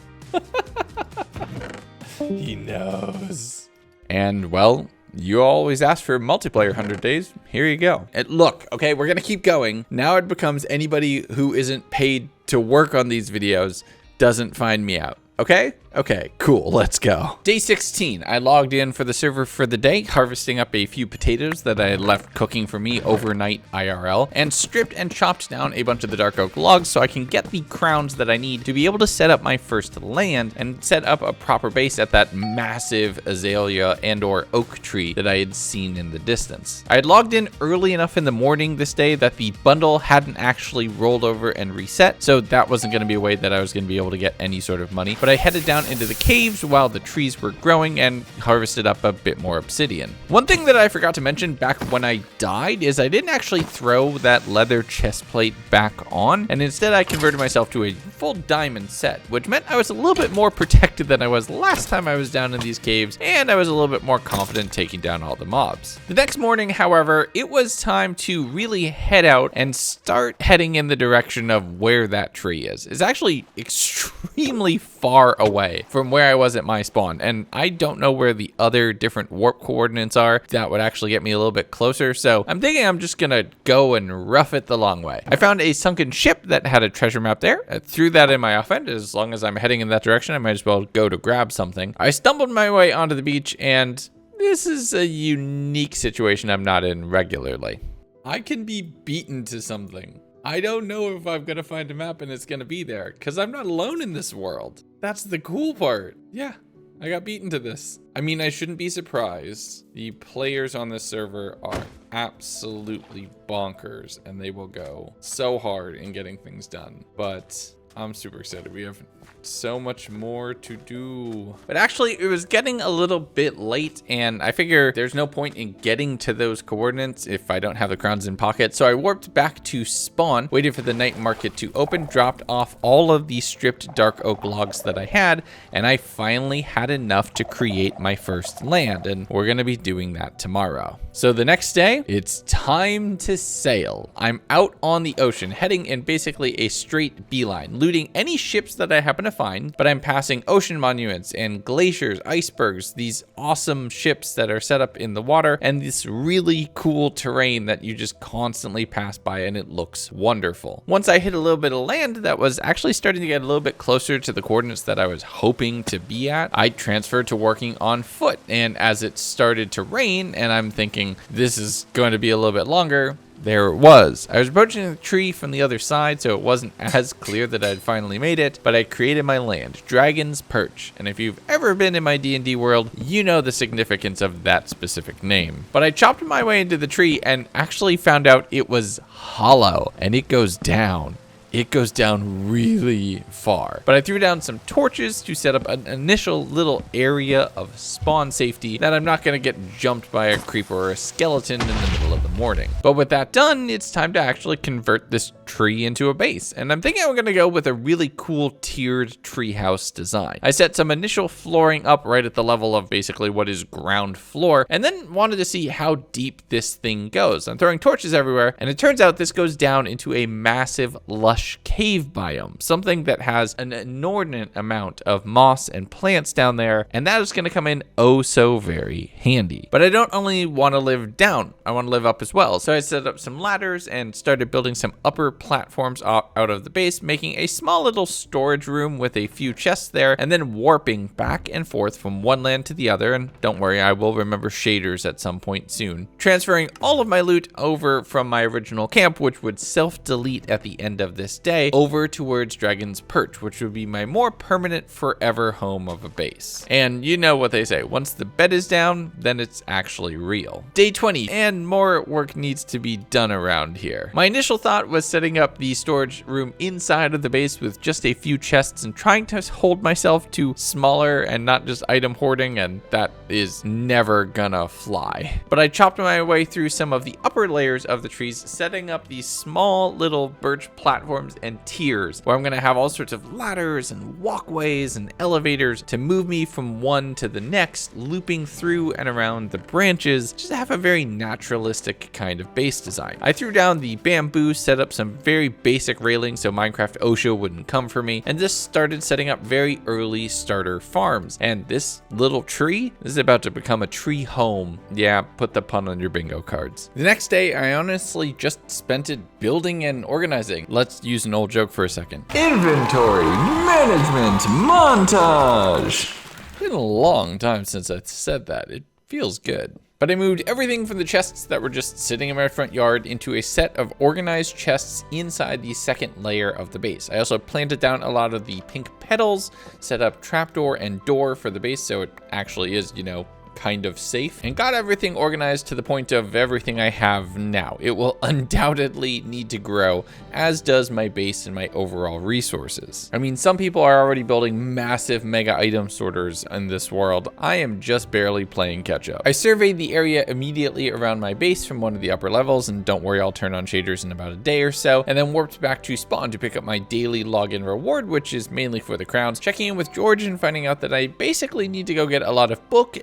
He knows. And, well, you always ask for multiplayer 100 days. Here you go. And look, okay, we're going to keep going. Now it becomes anybody who isn't paid to work on these videos doesn't find me out. Okay, cool, let's go. Day 16, I logged in for the server for the day, harvesting up a few potatoes that I had left cooking for me overnight IRL, and stripped and chopped down a bunch of the dark oak logs so I can get the crowns that I need to be able to set up my first land and set up a proper base at that massive azalea and or oak tree that I had seen in the distance. I had logged in early enough in the morning this day that the bundle hadn't actually rolled over and reset, so that wasn't going to be a way that I was going to be able to get any sort of money, but I headed down into the caves while the trees were growing and harvested up a bit more obsidian. One thing that I forgot to mention back when I died is I didn't actually throw that leather chest plate back on, and instead I converted myself to a full diamond set, which meant I was a little bit more protected than I was last time I was down in these caves, and I was a little bit more confident taking down all the mobs. The next morning, however, it was time to really head out and start heading in the direction of where that tree is. It's actually extremely far away from where I was at my spawn, and I don't know where the other different warp coordinates are that would actually get me a little bit closer, so I'm thinking I'm just gonna go and rough it the long way. I found a sunken ship that had a treasure map there. I threw that in my offhand. As long as I'm heading in that direction, I might as well go to grab something. I stumbled my way onto the beach, and this is a unique situation I'm not in regularly. I can be beaten to something. I don't know if I'm gonna find a map and it's gonna be there, because I'm not alone in this world. That's the cool part. Yeah, I got beaten to this. I mean, I shouldn't be surprised. The players on this server are absolutely bonkers, and they will go so hard in getting things done. But I'm super excited. We have so much more to do. But actually, it was getting a little bit late, and I figure there's no point in getting to those coordinates if I don't have the crowns in pocket. So I warped back to spawn, waited for the night market to open, dropped off all of the stripped dark oak logs that I had, and I finally had enough to create my first land, and we're gonna be doing that tomorrow. So the next day, it's time to sail. I'm out on the ocean, heading in basically a straight beeline, looting any ships that I happen to find, but I'm passing ocean monuments and glaciers, icebergs, these awesome ships that are set up in the water, and this really cool terrain that you just constantly pass by, and it looks wonderful. Once I hit a little bit of land that was actually starting to get a little bit closer to the coordinates that I was hoping to be at, I transferred to working on foot, and as it started to rain, and I'm thinking this is going to be a little bit longer, there it was. I was approaching the tree from the other side, so it wasn't as clear that I'd finally made it, but I created my land, Dragon's Perch, and if you've ever been in my D&D world, you know the significance of that specific name. But I chopped my way into the tree and actually found out it was hollow, and it goes down. It goes down really far. But I threw down some torches to set up an initial little area of spawn safety that I'm not gonna get jumped by a creeper or a skeleton in the middle of the morning. But with that done, it's time to actually convert this tree into a base. And I'm thinking I'm gonna go with a really cool tiered treehouse design. I set some initial flooring up right at the level of basically what is ground floor, and then wanted to see how deep this thing goes. I'm throwing torches everywhere, and it turns out this goes down into a massive lush cave biome, something that has an inordinate amount of moss and plants down there, and that is going to come in oh so very handy. But I don't only want to live down, I want to live up as well. So I set up some ladders and started building some upper platforms out of the base, making a small little storage room with a few chests there, and then warping back and forth from one land to the other. And don't worry, I will remember shaders at some point soon. Transferring all of my loot over from my original camp, which would self-delete at the end of this day, over towards Dragon's Perch, which would be my more permanent forever home of a base. And you know what they say, once the bed is down, then it's actually real. Day 20, and more work needs to be done around here. My initial thought was setting up the storage room inside of the base with just a few chests and trying to hold myself to smaller and not just item hoarding, and that is never gonna fly. But I chopped my way through some of the upper layers of the trees, setting up these small little birch platforms and tiers where I'm going to have all sorts of ladders and walkways and elevators to move me from one to the next, looping through and around the branches, just to have a very naturalistic kind of base design. I threw down the bamboo, set up some very basic railing so Minecraft OSHA wouldn't come for me, and just started setting up very early starter farms. And this little tree is about to become a tree home. Yeah, put the pun on your bingo cards. The next day, I honestly just spent it building and organizing. Let's use an old joke for a second. Inventory management montage. Been a long time since I said that. It feels good. But I moved everything from the chests that were just sitting in my front yard into a set of organized chests inside the second layer of the base. I also planted down a lot of the pink petals, set up trapdoor and door for the base so it actually is, you know, kind of safe, and got everything organized to the point of everything I have now. It will undoubtedly need to grow, as does my base and my overall resources. I mean, some people are already building massive mega item sorters in this world. I am just barely playing catch up. I surveyed the area immediately around my base from one of the upper levels, and don't worry, I'll turn on shaders in about a day or so, and then warped back to spawn to pick up my daily login reward, which is mainly for the crowns, checking in with George and finding out that I basically need to go get a lot of book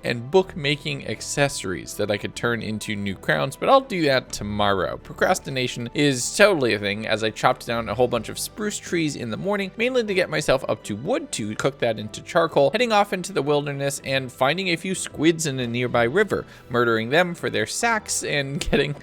making accessories that I could turn into new crowns, but I'll do that tomorrow. Procrastination is totally a thing, as I chopped down a whole bunch of spruce trees in the morning, mainly to get myself up to wood to cook that into charcoal, heading off into the wilderness and finding a few squids in a nearby river, murdering them for their sacks and getting...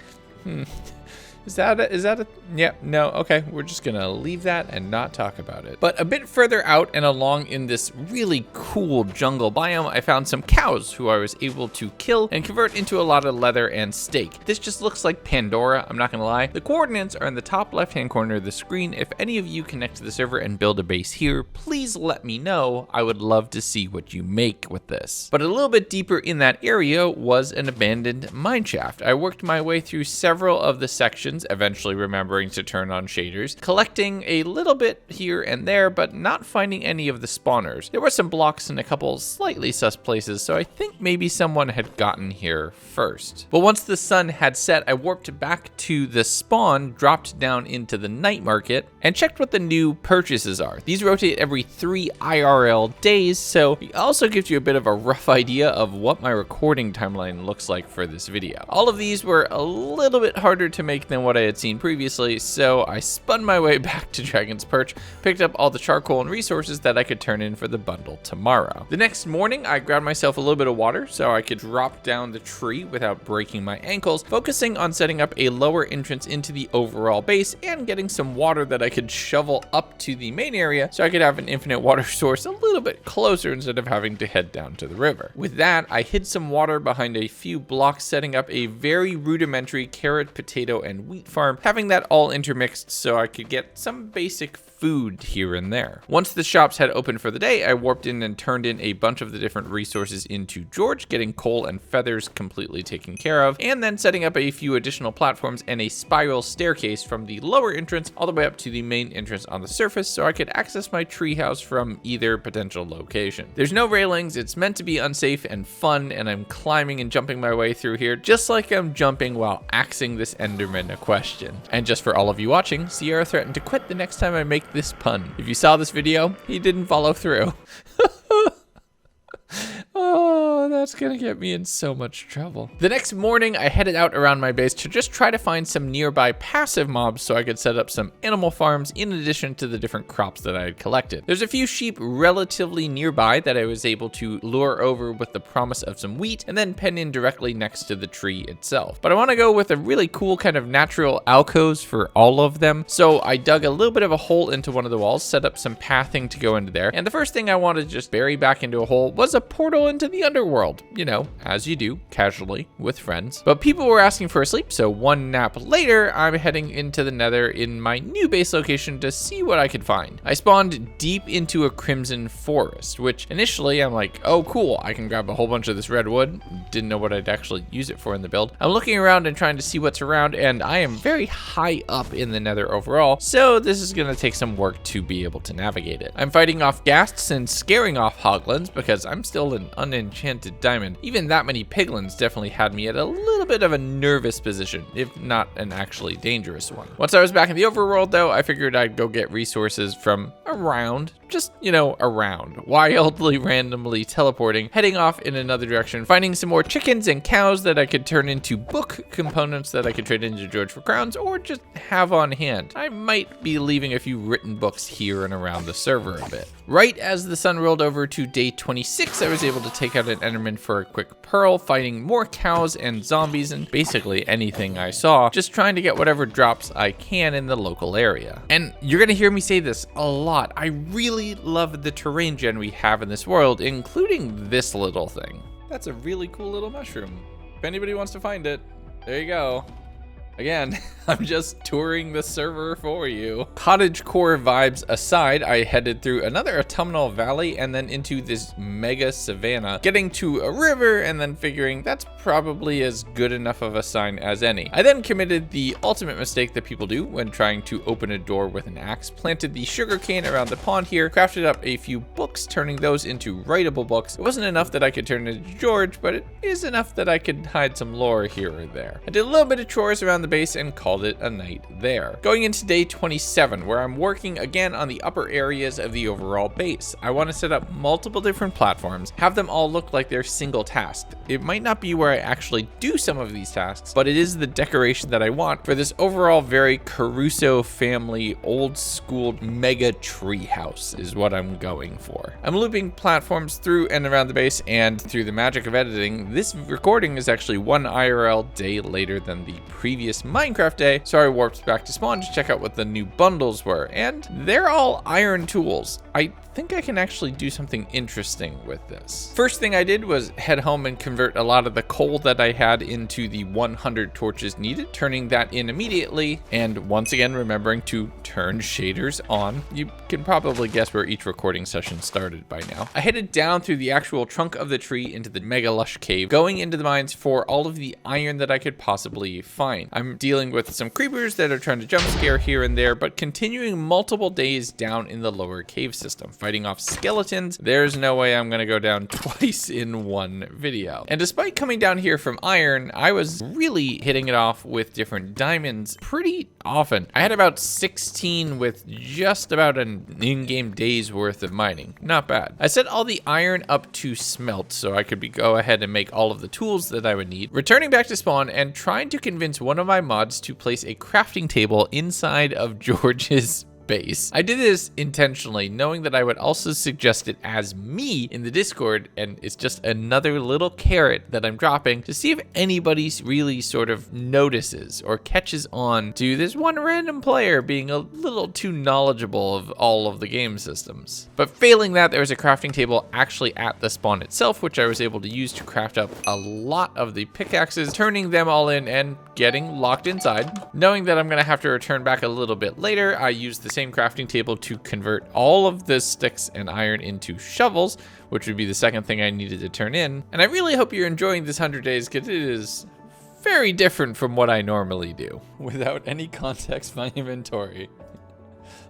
Is that a, yeah, no, okay, we're just gonna leave that and not talk about it. But a bit further out and along in this really cool jungle biome, I found some cows who I was able to kill and convert into a lot of leather and steak. This just looks like Pandora, I'm not gonna lie. The coordinates are in the top left-hand corner of the screen. If any of you connect to the server and build a base here, please let me know. I would love to see what you make with this. But a little bit deeper in that area was an abandoned mineshaft. I worked my way through several of the sections, eventually remembering to turn on shaders, collecting a little bit here and there, but not finding any of the spawners. There were some blocks in a couple slightly sus places, so I think maybe someone had gotten here first. But once the sun had set, I warped back to the spawn, dropped down into the night market, and checked what the new purchases are. These rotate every 3 IRL days, so it also gives you a bit of a rough idea of what my recording timeline looks like for this video. All of these were a little bit harder to make than what I had seen previously, so I spun my way back to Dragon's Perch, picked up all the charcoal and resources that I could turn in for the bundle tomorrow. The next morning, I grabbed myself a little bit of water so I could drop down the tree without breaking my ankles, focusing on setting up a lower entrance into the overall base and getting some water that I could shovel up to the main area so I could have an infinite water source a little bit closer instead of having to head down to the river. With that, I hid some water behind a few blocks, setting up a very rudimentary carrot, potato, and wheat farm, having that all intermixed so I could get some basic food here and there. Once the shops had opened for the day, I warped in and turned in a bunch of the different resources into George, getting coal and feathers completely taken care of, and then setting up a few additional platforms and a spiral staircase from the lower entrance all the way up to the main entrance on the surface so I could access my treehouse from either potential location. There's no railings, it's meant to be unsafe and fun, and I'm climbing and jumping my way through here just like I'm jumping while axing this Enderman a question. And just for all of you watching, Seer threatened to quit the next time I make this pun. If you saw this video, he didn't follow through. Oh, that's gonna get me in so much trouble. The next morning, I headed out around my base to just try to find some nearby passive mobs so I could set up some animal farms in addition to the different crops that I had collected. There's a few sheep relatively nearby that I was able to lure over with the promise of some wheat and then pen in directly next to the tree itself. But I want to go with a really cool kind of natural alcoves for all of them, so I dug a little bit of a hole into one of the walls, set up some pathing to go into there, and the first thing I wanted to just bury back into a hole was a portal into the underworld, you know, as you do, casually, with friends. But people were asking for a sleep, so one nap later, I'm heading into the Nether in my new base location to see what I could find. I spawned deep into a crimson forest, which initially I'm like, oh cool, I can grab a whole bunch of this redwood. Didn't know what I'd actually use it for in the build. I'm looking around and trying to see what's around, and I am very high up in the Nether overall, so this is gonna take some work to be able to navigate it. I'm fighting off ghasts and scaring off hoglins because I'm still an unenchanted diamond. Even that many piglins definitely had me at a little bit of a nervous position, if not an actually dangerous one. Once I was back in the overworld though, I figured I'd go get resources from around just, you know, around, wildly randomly teleporting, heading off in another direction, finding some more chickens and cows that I could turn into book components that I could trade into George for crowns or just have on hand. I might be leaving a few written books here and around the server a bit. Right as the sun rolled over to day 26, I was able to take out an Enderman for a quick pearl, fighting more cows and zombies and basically anything I saw, just trying to get whatever drops I can in the local area. And you're gonna hear me say this a lot, I really love the terrain gen we have in this world, including this little thing. That's a really cool little mushroom. If anybody wants to find it, there you go. Again, I'm just touring the server for you. Cottagecore vibes aside, I headed through another autumnal valley and then into this mega savanna, getting to a river and then figuring that's probably as good enough of a sign as any. I then committed the ultimate mistake that people do when trying to open a door with an axe, planted the sugarcane around the pond here, crafted up a few books, turning those into writable books. It wasn't enough that I could turn into George, but it is enough that I could hide some lore here or there. I did a little bit of chores around the base and called it a night there. Going into day 27, where I'm working again on the upper areas of the overall base. I want to set up multiple different platforms, have them all look like they're single tasked. It might not be where I actually do some of these tasks, but it is the decoration that I want for this overall very Caruso family old school mega tree house is what I'm going for. I'm looping platforms through and around the base, and through the magic of editing, this recording is actually one IRL day later than the previous Minecraft day, so I warped back to spawn to check out what the new bundles were, and they're all iron tools. I think I can actually do something interesting with this. First thing I did was head home and convert a lot of the coal that I had into the 100 torches needed, turning that in immediately, and once again remembering to turn shaders on. You can probably guess where each recording session started by now. I headed down through the actual trunk of the tree into the mega lush cave, going into the mines for all of the iron that I could possibly find. I'm dealing with some creepers that are trying to jump scare here and there, but continuing multiple days down in the lower cave system, fighting off skeletons. There's no way I'm gonna go down twice in one video. And despite coming down here from iron, I was really hitting it off with different diamonds pretty often. I had about 16 with just about an in-game day's worth of mining. Not bad. I set all the iron up to smelt so I could go ahead and make all of the tools that I would need, returning back to spawn and trying to convince one of my mods to place a crafting table inside of George's base. I did this intentionally, knowing that I would also suggest it as me in the Discord, and it's just another little carrot that I'm dropping to see if anybody really sort of notices or catches on to this one random player being a little too knowledgeable of all of the game systems. But failing that, there was a crafting table actually at the spawn itself, which I was able to use to craft up a lot of the pickaxes, turning them all in and getting locked inside. Knowing that I'm gonna have to return back a little bit later, I used the same crafting table to convert all of the sticks and iron into shovels, which would be the second thing I needed to turn in. And I really hope you're enjoying this 100 days, because it is very different from what I normally do. Without any context, my inventory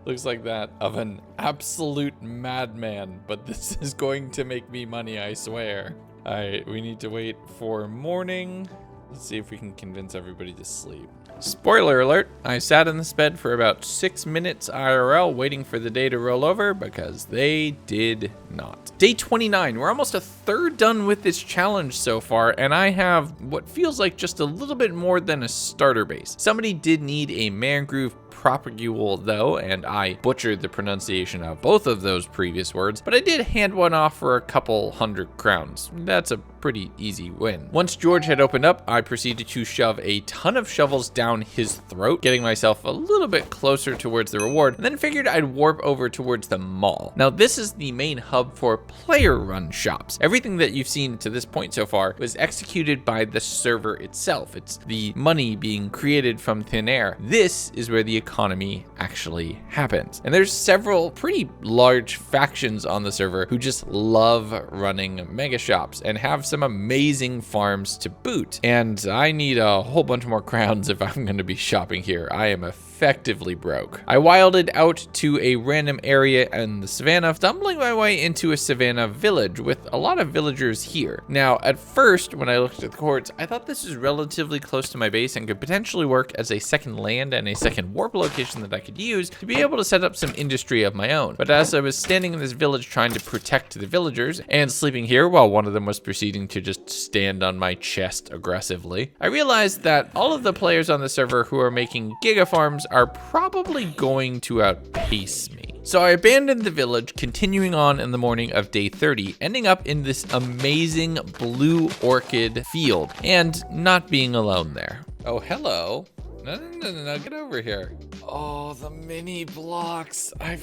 looks like that of an absolute madman, but this is going to make me money, I swear. All right, we need to wait for morning. Let's see if we can convince everybody to sleep. Spoiler alert, I sat in this bed for about 6 minutes IRL waiting for the day to roll over, because they did not. Day 29, we're almost a third done with this challenge so far, and I have what feels like just a little bit more than a starter base. Somebody did need a mangrove propagule though, and I butchered the pronunciation of both of those previous words, but I did hand one off for a couple 100 crowns. That's a pretty easy win. Once George had opened up, I proceeded to shove a ton of shovels down his throat, getting myself a little bit closer towards the reward, and then figured I'd warp over towards the mall. Now this is the main hub for player run shops. Everything that you've seen to this point so far was executed by the server itself. It's the money being created from thin air. This is where the economy actually happens. And there's several pretty large factions on the server who just love running mega shops and have some amazing farms to boot. And I need a whole bunch more crowns if I'm going to be shopping here. I am a effectively broke. I wilded out to a random area in the savannah, stumbling my way into a savannah village with a lot of villagers here. Now, at first, when I looked at the coords, I thought this was relatively close to my base and could potentially work as a second land and a second warp location that I could use to be able to set up some industry of my own. But as I was standing in this village trying to protect the villagers and sleeping here while one of them was proceeding to just stand on my chest aggressively, I realized that all of the players on the server who are making gigafarms are probably going to outpace me. So I abandoned the village, continuing on in the morning of day 30, ending up in this amazing blue orchid field and not being alone there. Oh, hello. No, get over here. Oh, the mini blocks. I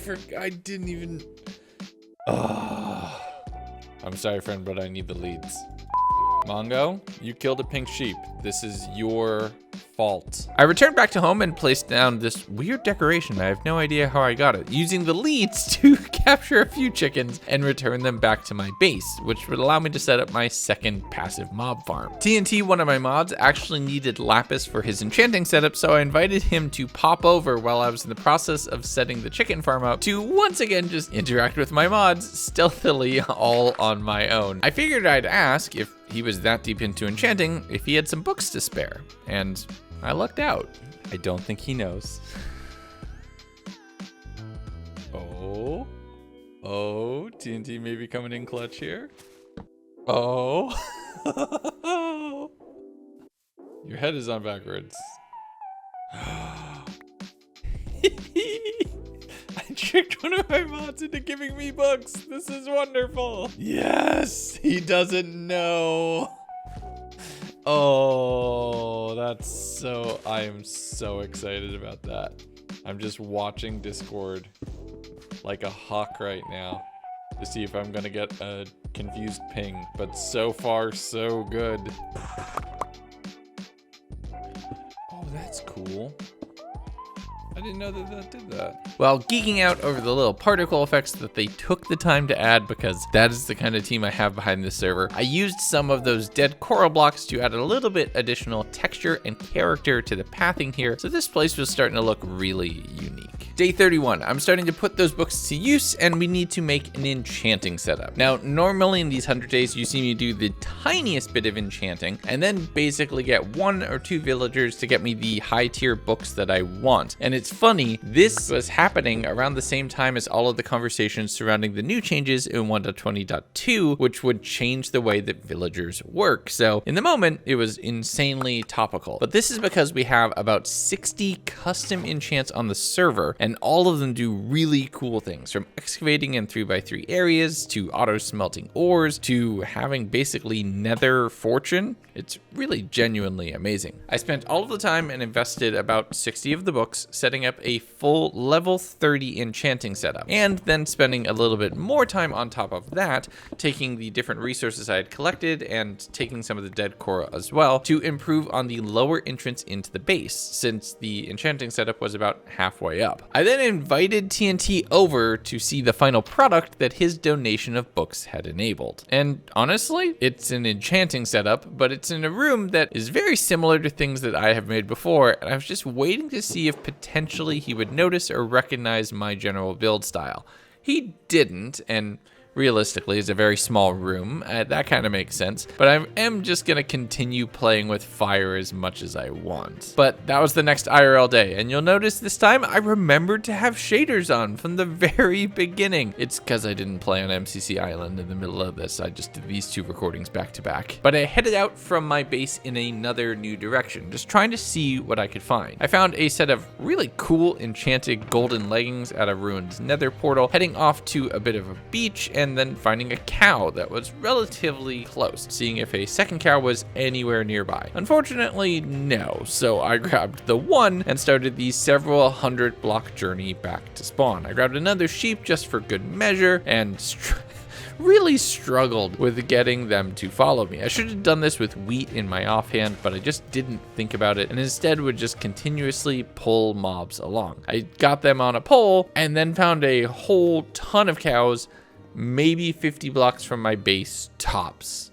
didn't even... Oh. I'm sorry, friend, but I need the leads. Mongo, you killed a pink sheep. This is your fault. I returned back to home and placed down this weird decoration. I have no idea how I got it, using the leads to capture a few chickens and return them back to my base, which would allow me to set up my second passive mob farm. TNT, one of my mods, actually needed lapis for his enchanting setup, so I invited him to pop over while I was in the process of setting the chicken farm up to once again just interact with my mods stealthily all on my own. I figured I'd ask, if he was that deep into enchanting, if he had some books to spare, and I lucked out. I don't think he knows. Oh, TNT may be coming in clutch here. Oh, your head is on backwards. I tricked one of my mods into giving me books. This is wonderful. Yes, he doesn't know. Oh, I am so excited about that. I'm just watching Discord like a hawk right now to see if I'm gonna get a confused ping, but so far so good. Oh, that's cool. I didn't know that did that. While geeking out over the little particle effects that they took the time to add, because that is the kind of team I have behind this server, I used some of those dead coral blocks to add a little bit additional texture and character to the pathing here, so this place was starting to look really unique. Day 31, I'm starting to put those books to use, and we need to make an enchanting setup. Now, normally in these 100 days, you see me do the tiniest bit of enchanting, and then basically get 1 or 2 villagers to get me the high tier books that I want. And it's funny, this was happening around the same time as all of the conversations surrounding the new changes in 1.20.2, which would change the way that villagers work. So in the moment, it was insanely topical. But this is because we have about 60 custom enchants on the server, and all of them do really cool things, from excavating in 3x3 areas, to auto smelting ores, to having basically Nether fortune. It's really genuinely amazing. I spent all of the time and invested about 60 of the books setting up a full level 30 enchanting setup, and then spending a little bit more time on top of that, taking the different resources I had collected and taking some of the dead coral as well to improve on the lower entrance into the base, since the enchanting setup was about halfway up. I then invited TNT over to see the final product that his donation of books had enabled. And honestly, it's an enchanting setup, but it's in a room that is very similar to things that I have made before, and I was just waiting to see if potentially he would notice or recognize my general build style. He didn't, and realistically, it's a very small room. That kind of makes sense, but I am just gonna continue playing with fire as much as I want. But that was the next IRL day, and you'll notice this time I remembered to have shaders on from the very beginning. It's because I didn't play on MCC Island in the middle of this. I just did these 2 recordings back to back. But I headed out from my base in another new direction, just trying to see what I could find. I found a set of really cool enchanted golden leggings at a ruined Nether portal, heading off to a bit of a beach, and then finding a cow that was relatively close, seeing if a second cow was anywhere nearby. Unfortunately, no, so I grabbed the one and started the several 100 block journey back to spawn. I grabbed another sheep just for good measure and really struggled with getting them to follow me. I should have done this with wheat in my offhand, but I just didn't think about it and instead would just continuously pull mobs along. I got them on a pole and then found a whole ton of cows, maybe 50 blocks from my base tops.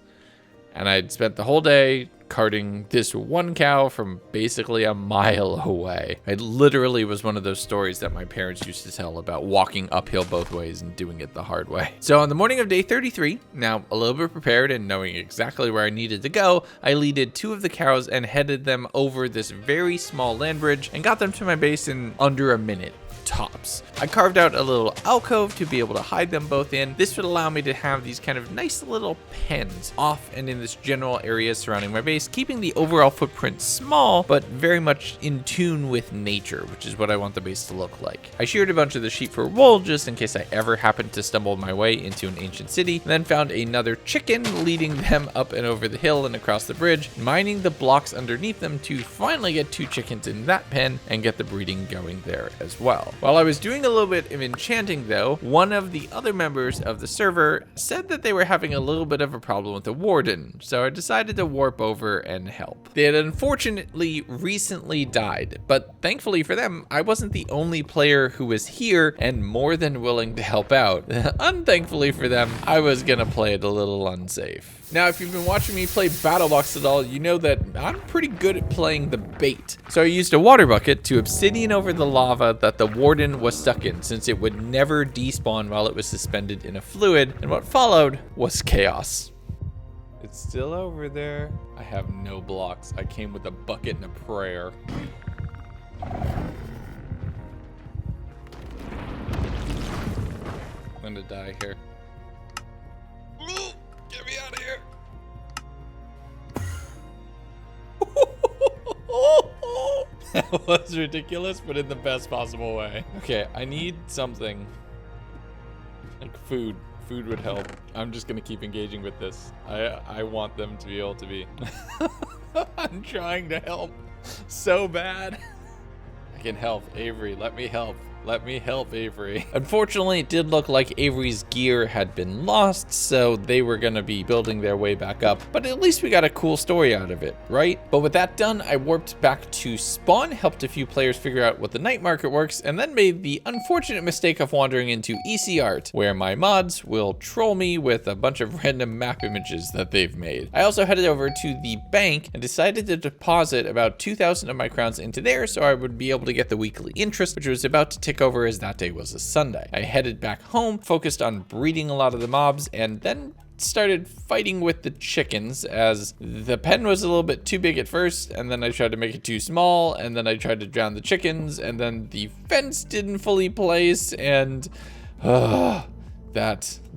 And I'd spent the whole day carting this one cow from basically a mile away. It literally was one of those stories that my parents used to tell about walking uphill both ways and doing it the hard way. So on the morning of day 33, now a little bit prepared and knowing exactly where I needed to go, I leaded 2 of the cows and headed them over this very small land bridge and got them to my base in under a minute. Tops. I carved out a little alcove to be able to hide them both in. This would allow me to have these kind of nice little pens off and in this general area surrounding my base, keeping the overall footprint small, but very much in tune with nature, which is what I want the base to look like. I sheared a bunch of the sheep for wool just in case I ever happened to stumble my way into an ancient city, and then found another chicken, leading them up and over the hill and across the bridge, mining the blocks underneath them to finally get 2 chickens in that pen and get the breeding going there as well. While I was doing a little bit of enchanting though, one of the other members of the server said that they were having a little bit of a problem with the warden, so I decided to warp over and help. They had unfortunately recently died, but thankfully for them, I wasn't the only player who was here and more than willing to help out. Unthankfully for them, I was gonna play it a little unsafe. Now, if you've been watching me play BattleBox at all, you know that I'm pretty good at playing the bait. So I used a water bucket to obsidian over the lava that the warden was stuck in, since it would never despawn while it was suspended in a fluid, and what followed was chaos. It's still over there. I have no blocks. I came with a bucket and a prayer. I'm gonna die here. Get me out of here. That was ridiculous, but in the best possible way. Okay, I need something. Like food. Food would help. I'm just gonna keep engaging with this. I want them to be able to be. I'm trying to help so bad. I can help. Avery, let me help. Let me help Avery. Unfortunately, it did look like Avery's gear had been lost, so they were gonna be building their way back up, but at least we got a cool story out of it, right? But with that done, I warped back to spawn, helped a few players figure out what the night market works, and then made the unfortunate mistake of wandering into EC Art, where my mods will troll me with a bunch of random map images that they've made. I also headed over to the bank and decided to deposit about 2,000 of my crowns into there so I would be able to get the weekly interest, which was about to tick over as that day was a Sunday. I headed back home, focused on breeding a lot of the mobs, and then started fighting with the chickens, as the pen was a little bit too big at first, and then I tried to make it too small, and then I tried to drown the chickens, and then the fence didn't fully place, and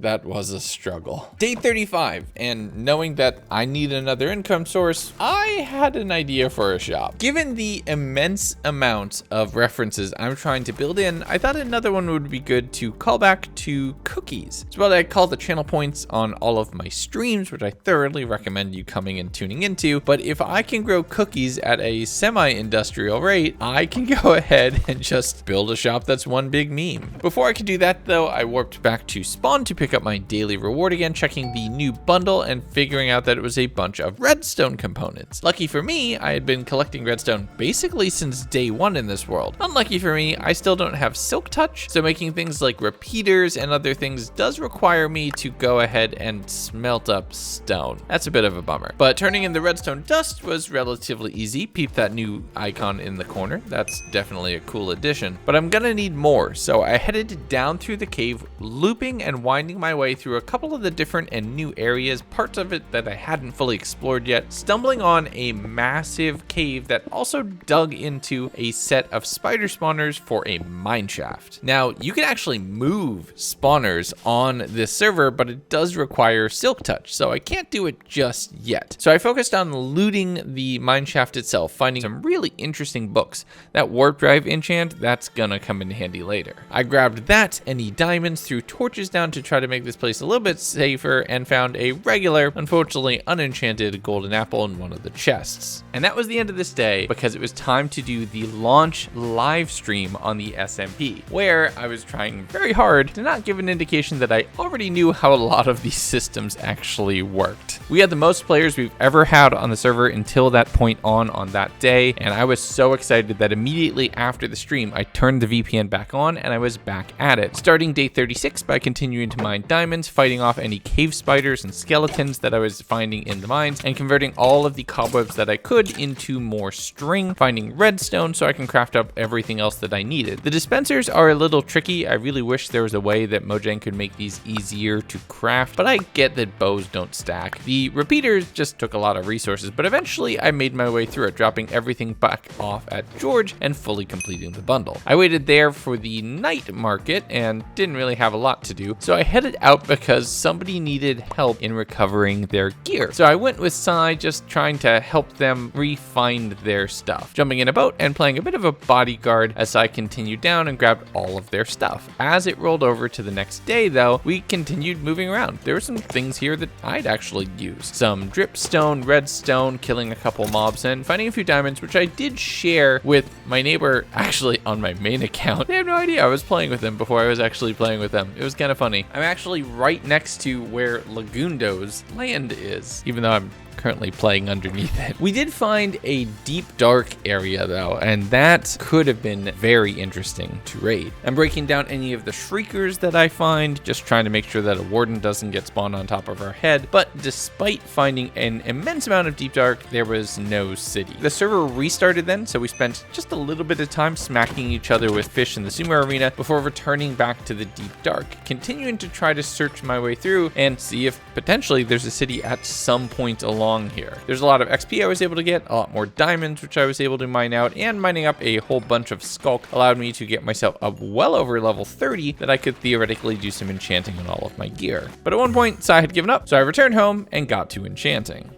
that was a struggle. Day 35, and knowing that I need another income source, I had an idea for a shop. Given the immense amount of references I'm trying to build in, I thought another one would be good to call back to cookies. It's what I call the channel points on all of my streams, which I thoroughly recommend you coming and tuning into. But if I can grow cookies at a semi-industrial rate, I can go ahead and just build a shop that's one big meme. Before I could do that though, I warped back to spawn to pick up my daily reward again, checking the new bundle and figuring out that it was a bunch of redstone components. Lucky for me, I had been collecting redstone basically since day 1 in this world. Unlucky for me, I still don't have silk touch, so making things like repeaters and other things does require me to go ahead and smelt up stone. That's a bit of a bummer. But turning in the redstone dust was relatively easy. Peep that new icon in the corner. That's definitely a cool addition. But I'm gonna need more, so I headed down through the cave, looping and winding my way through a couple of the different and new areas, parts of it that I hadn't fully explored yet, stumbling on a massive cave that also dug into a set of spider spawners for a mine shaft. Now, you can actually move spawners on this server, but it does require silk touch, so I can't do it just yet. So I focused on looting the mine shaft itself, finding some really interesting books. That warp drive enchant, that's gonna come in handy later. I grabbed that, any diamonds, threw torches down to try to make this place a little bit safer, and found a regular, unfortunately unenchanted golden apple in one of the chests. And that was the end of this day, because it was time to do the launch live stream on the SMP, where I was trying very hard to not give an indication that I already knew how a lot of these systems actually worked. We had the most players we've ever had on the server until that point on that day, and I was so excited that immediately after the stream I turned the VPN back on and I was back at it, starting day 36 by continuing continuing to mine diamonds, fighting off any cave spiders and skeletons that I was finding in the mines, and converting all of the cobwebs that I could into more string, finding redstone so I can craft up everything else that I needed. The dispensers are a little tricky. I really wish there was a way that Mojang could make these easier to craft, but I get that bows don't stack. The repeaters just took a lot of resources, but eventually I made my way through it, dropping everything back off at George and fully completing the bundle. I waited there for the night market and didn't really have a lot to do, so I headed out because somebody needed help in recovering their gear. So I went with Sai, just trying to help them re-find their stuff, jumping in a boat and playing a bit of a bodyguard as I continued down and grabbed all of their stuff. As it rolled over to the next day though, we continued moving around. There were some things here that I'd actually used. Some dripstone, redstone, killing a couple mobs, and finding a few diamonds, which I did share with my neighbor actually on my main account. They have no idea I was playing with them before I was actually playing with them. It was kind of funny. I'm actually right next to where Legundo's land is, even though I'm currently playing underneath it. We did find a deep dark area though, and that could have been very interesting to raid. I'm breaking down any of the shriekers that I find, just trying to make sure that a warden doesn't get spawned on top of our head, but despite finding an immense amount of deep dark, there was no city. The server restarted then, so we spent just a little bit of time smacking each other with fish in the sumo arena before returning back to the deep dark, continuing to try to search my way through and see if potentially there's a city at some point along here. There's a lot of XP I was able to get, a lot more diamonds which I was able to mine out, and mining up a whole bunch of Sculk allowed me to get myself up well over level 30 that I could theoretically do some enchanting on all of my gear. But at one point, Sai had given up, so I returned home and got to enchanting.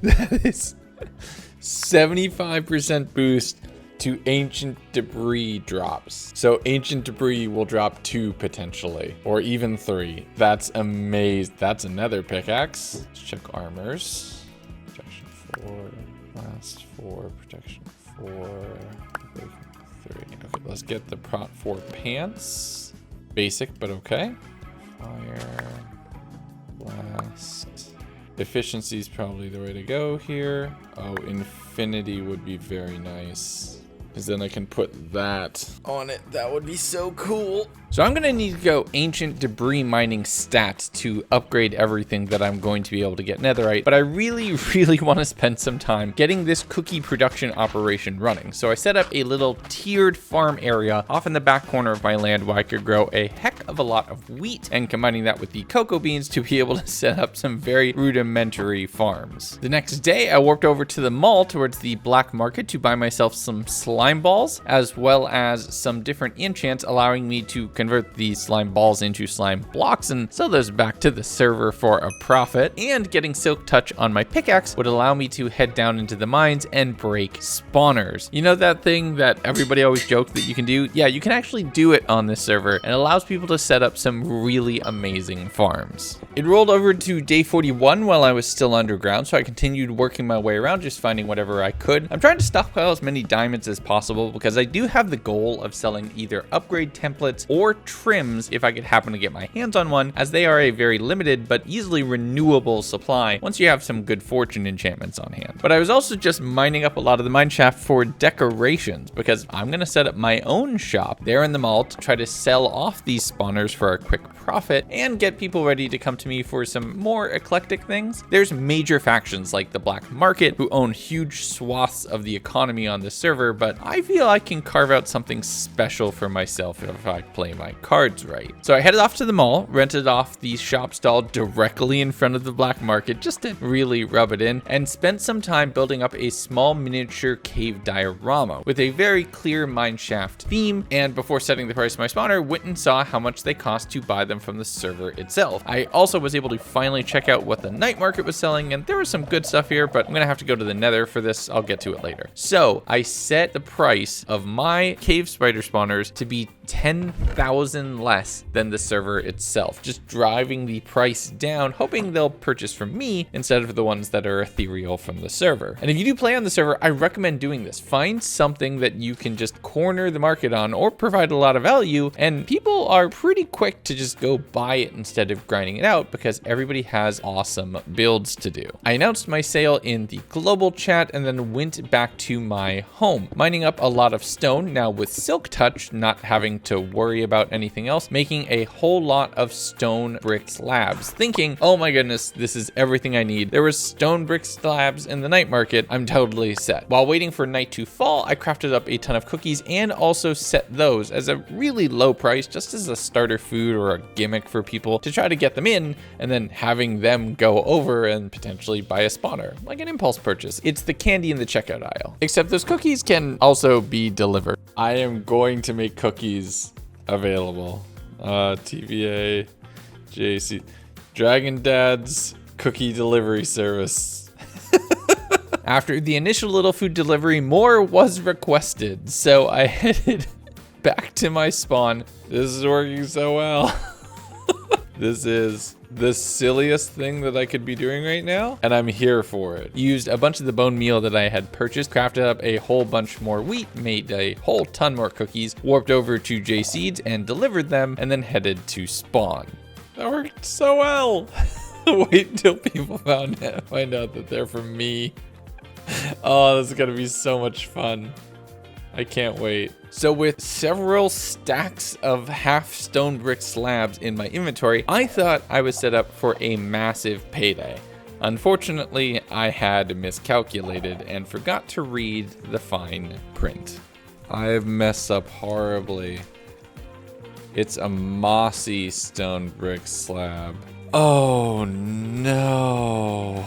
That is 75% boost to ancient debris drops. So ancient debris will drop 2 potentially, or even 3. That's amazing. That's another pickaxe. Let's check armors. Protection 4, last 4, protection 4, 3. Okay, let's get the prot 4 pants. Basic, but okay. Fire, blast. Efficiency is probably the way to go here. Oh, infinity would be very nice, because then I can put that on it. That would be so cool. So I'm gonna need to go ancient debris mining stats to upgrade everything that I'm going to be able to get netherite, but I really want to spend some time getting this cookie production operation running. So I set up a little tiered farm area off in the back corner of my land where I could grow a heck of a lot of wheat, and combining that with the cocoa beans to be able to set up some very rudimentary farms. The next day I warped over to the mall towards the black market to buy myself some slime balls, as well as some different enchants allowing me to convert these slime balls into slime blocks and sell those back to the server for a profit. And getting Silk Touch on my pickaxe would allow me to head down into the mines and break spawners. You know that thing that everybody always joked that you can do? Yeah, you can actually do it on this server, and it allows people to set up some really amazing farms. It rolled over to day 41 while I was still underground, so I continued working my way around, just finding whatever I could. I'm trying to stockpile as many diamonds as possible because I do have the goal of selling either upgrade templates or trims if I could happen to get my hands on one, as they are a very limited but easily renewable supply once you have some good fortune enchantments on hand. But I was also just mining up a lot of the mineshaft for decorations, because I'm gonna set up my own shop there in the mall to try to sell off these spawners for a quick profit and get people ready to come to me for some more eclectic things. There's major factions like the Black Market who own huge swaths of the economy on this server, but I feel I can carve out something special for myself if I play my cards right. So I headed off to the mall, rented off the shop stall directly in front of the Black Market just to really rub it in, and spent some time building up a small miniature cave diorama with a very clear mineshaft theme. And before setting the price of my spawner, went and saw how much they cost to buy them from the server itself. I also was able to finally check out what the night market was selling, and there was some good stuff here, but I'm gonna have to go to the Nether for this. I'll get to it later. So I set the price of my cave spider spawners to be 10,000 less than the server itself, just driving the price down, hoping they'll purchase from me instead of the ones that are ethereal from the server. And if you do play on the server, I recommend doing this. Find something that you can just corner the market on or provide a lot of value, and people are pretty quick to just go buy it instead of grinding it out because everybody has awesome builds to do. I announced my sale in the global chat and then went back to my home, mining up a lot of stone, now with Silk Touch not having having to worry about anything else, making a whole lot of stone brick slabs, thinking, oh my goodness, this is everything I need. There was stone brick slabs in the night market. I'm totally set. While waiting for night to fall, I crafted up a ton of cookies and also set those as a really low price, just as a starter food or a gimmick for people to try to get them in, and then having them go over and potentially buy a spawner, like an impulse purchase. It's the candy in the checkout aisle, except those cookies can also be delivered. I am going to make cookies available. TVA, JC, Dragon Dad's cookie delivery service. After the initial little food delivery, more was requested, so I headed back to my spawn. This is working so well. This is the silliest thing that I could be doing right now, and I'm here for it. Used a bunch of the bone meal that I had purchased, crafted up a whole bunch more wheat, made a whole ton more cookies, warped over to J Seeds and delivered them, and then headed to spawn. That worked so well. Wait until people find out that they're from me. Oh, this is gonna be so much fun. I can't wait. So with several stacks of half stone brick slabs in my inventory, I thought I was set up for a massive payday. Unfortunately, I had miscalculated and forgot to read the fine print. I've messed up horribly. It's a mossy stone brick slab. Oh no.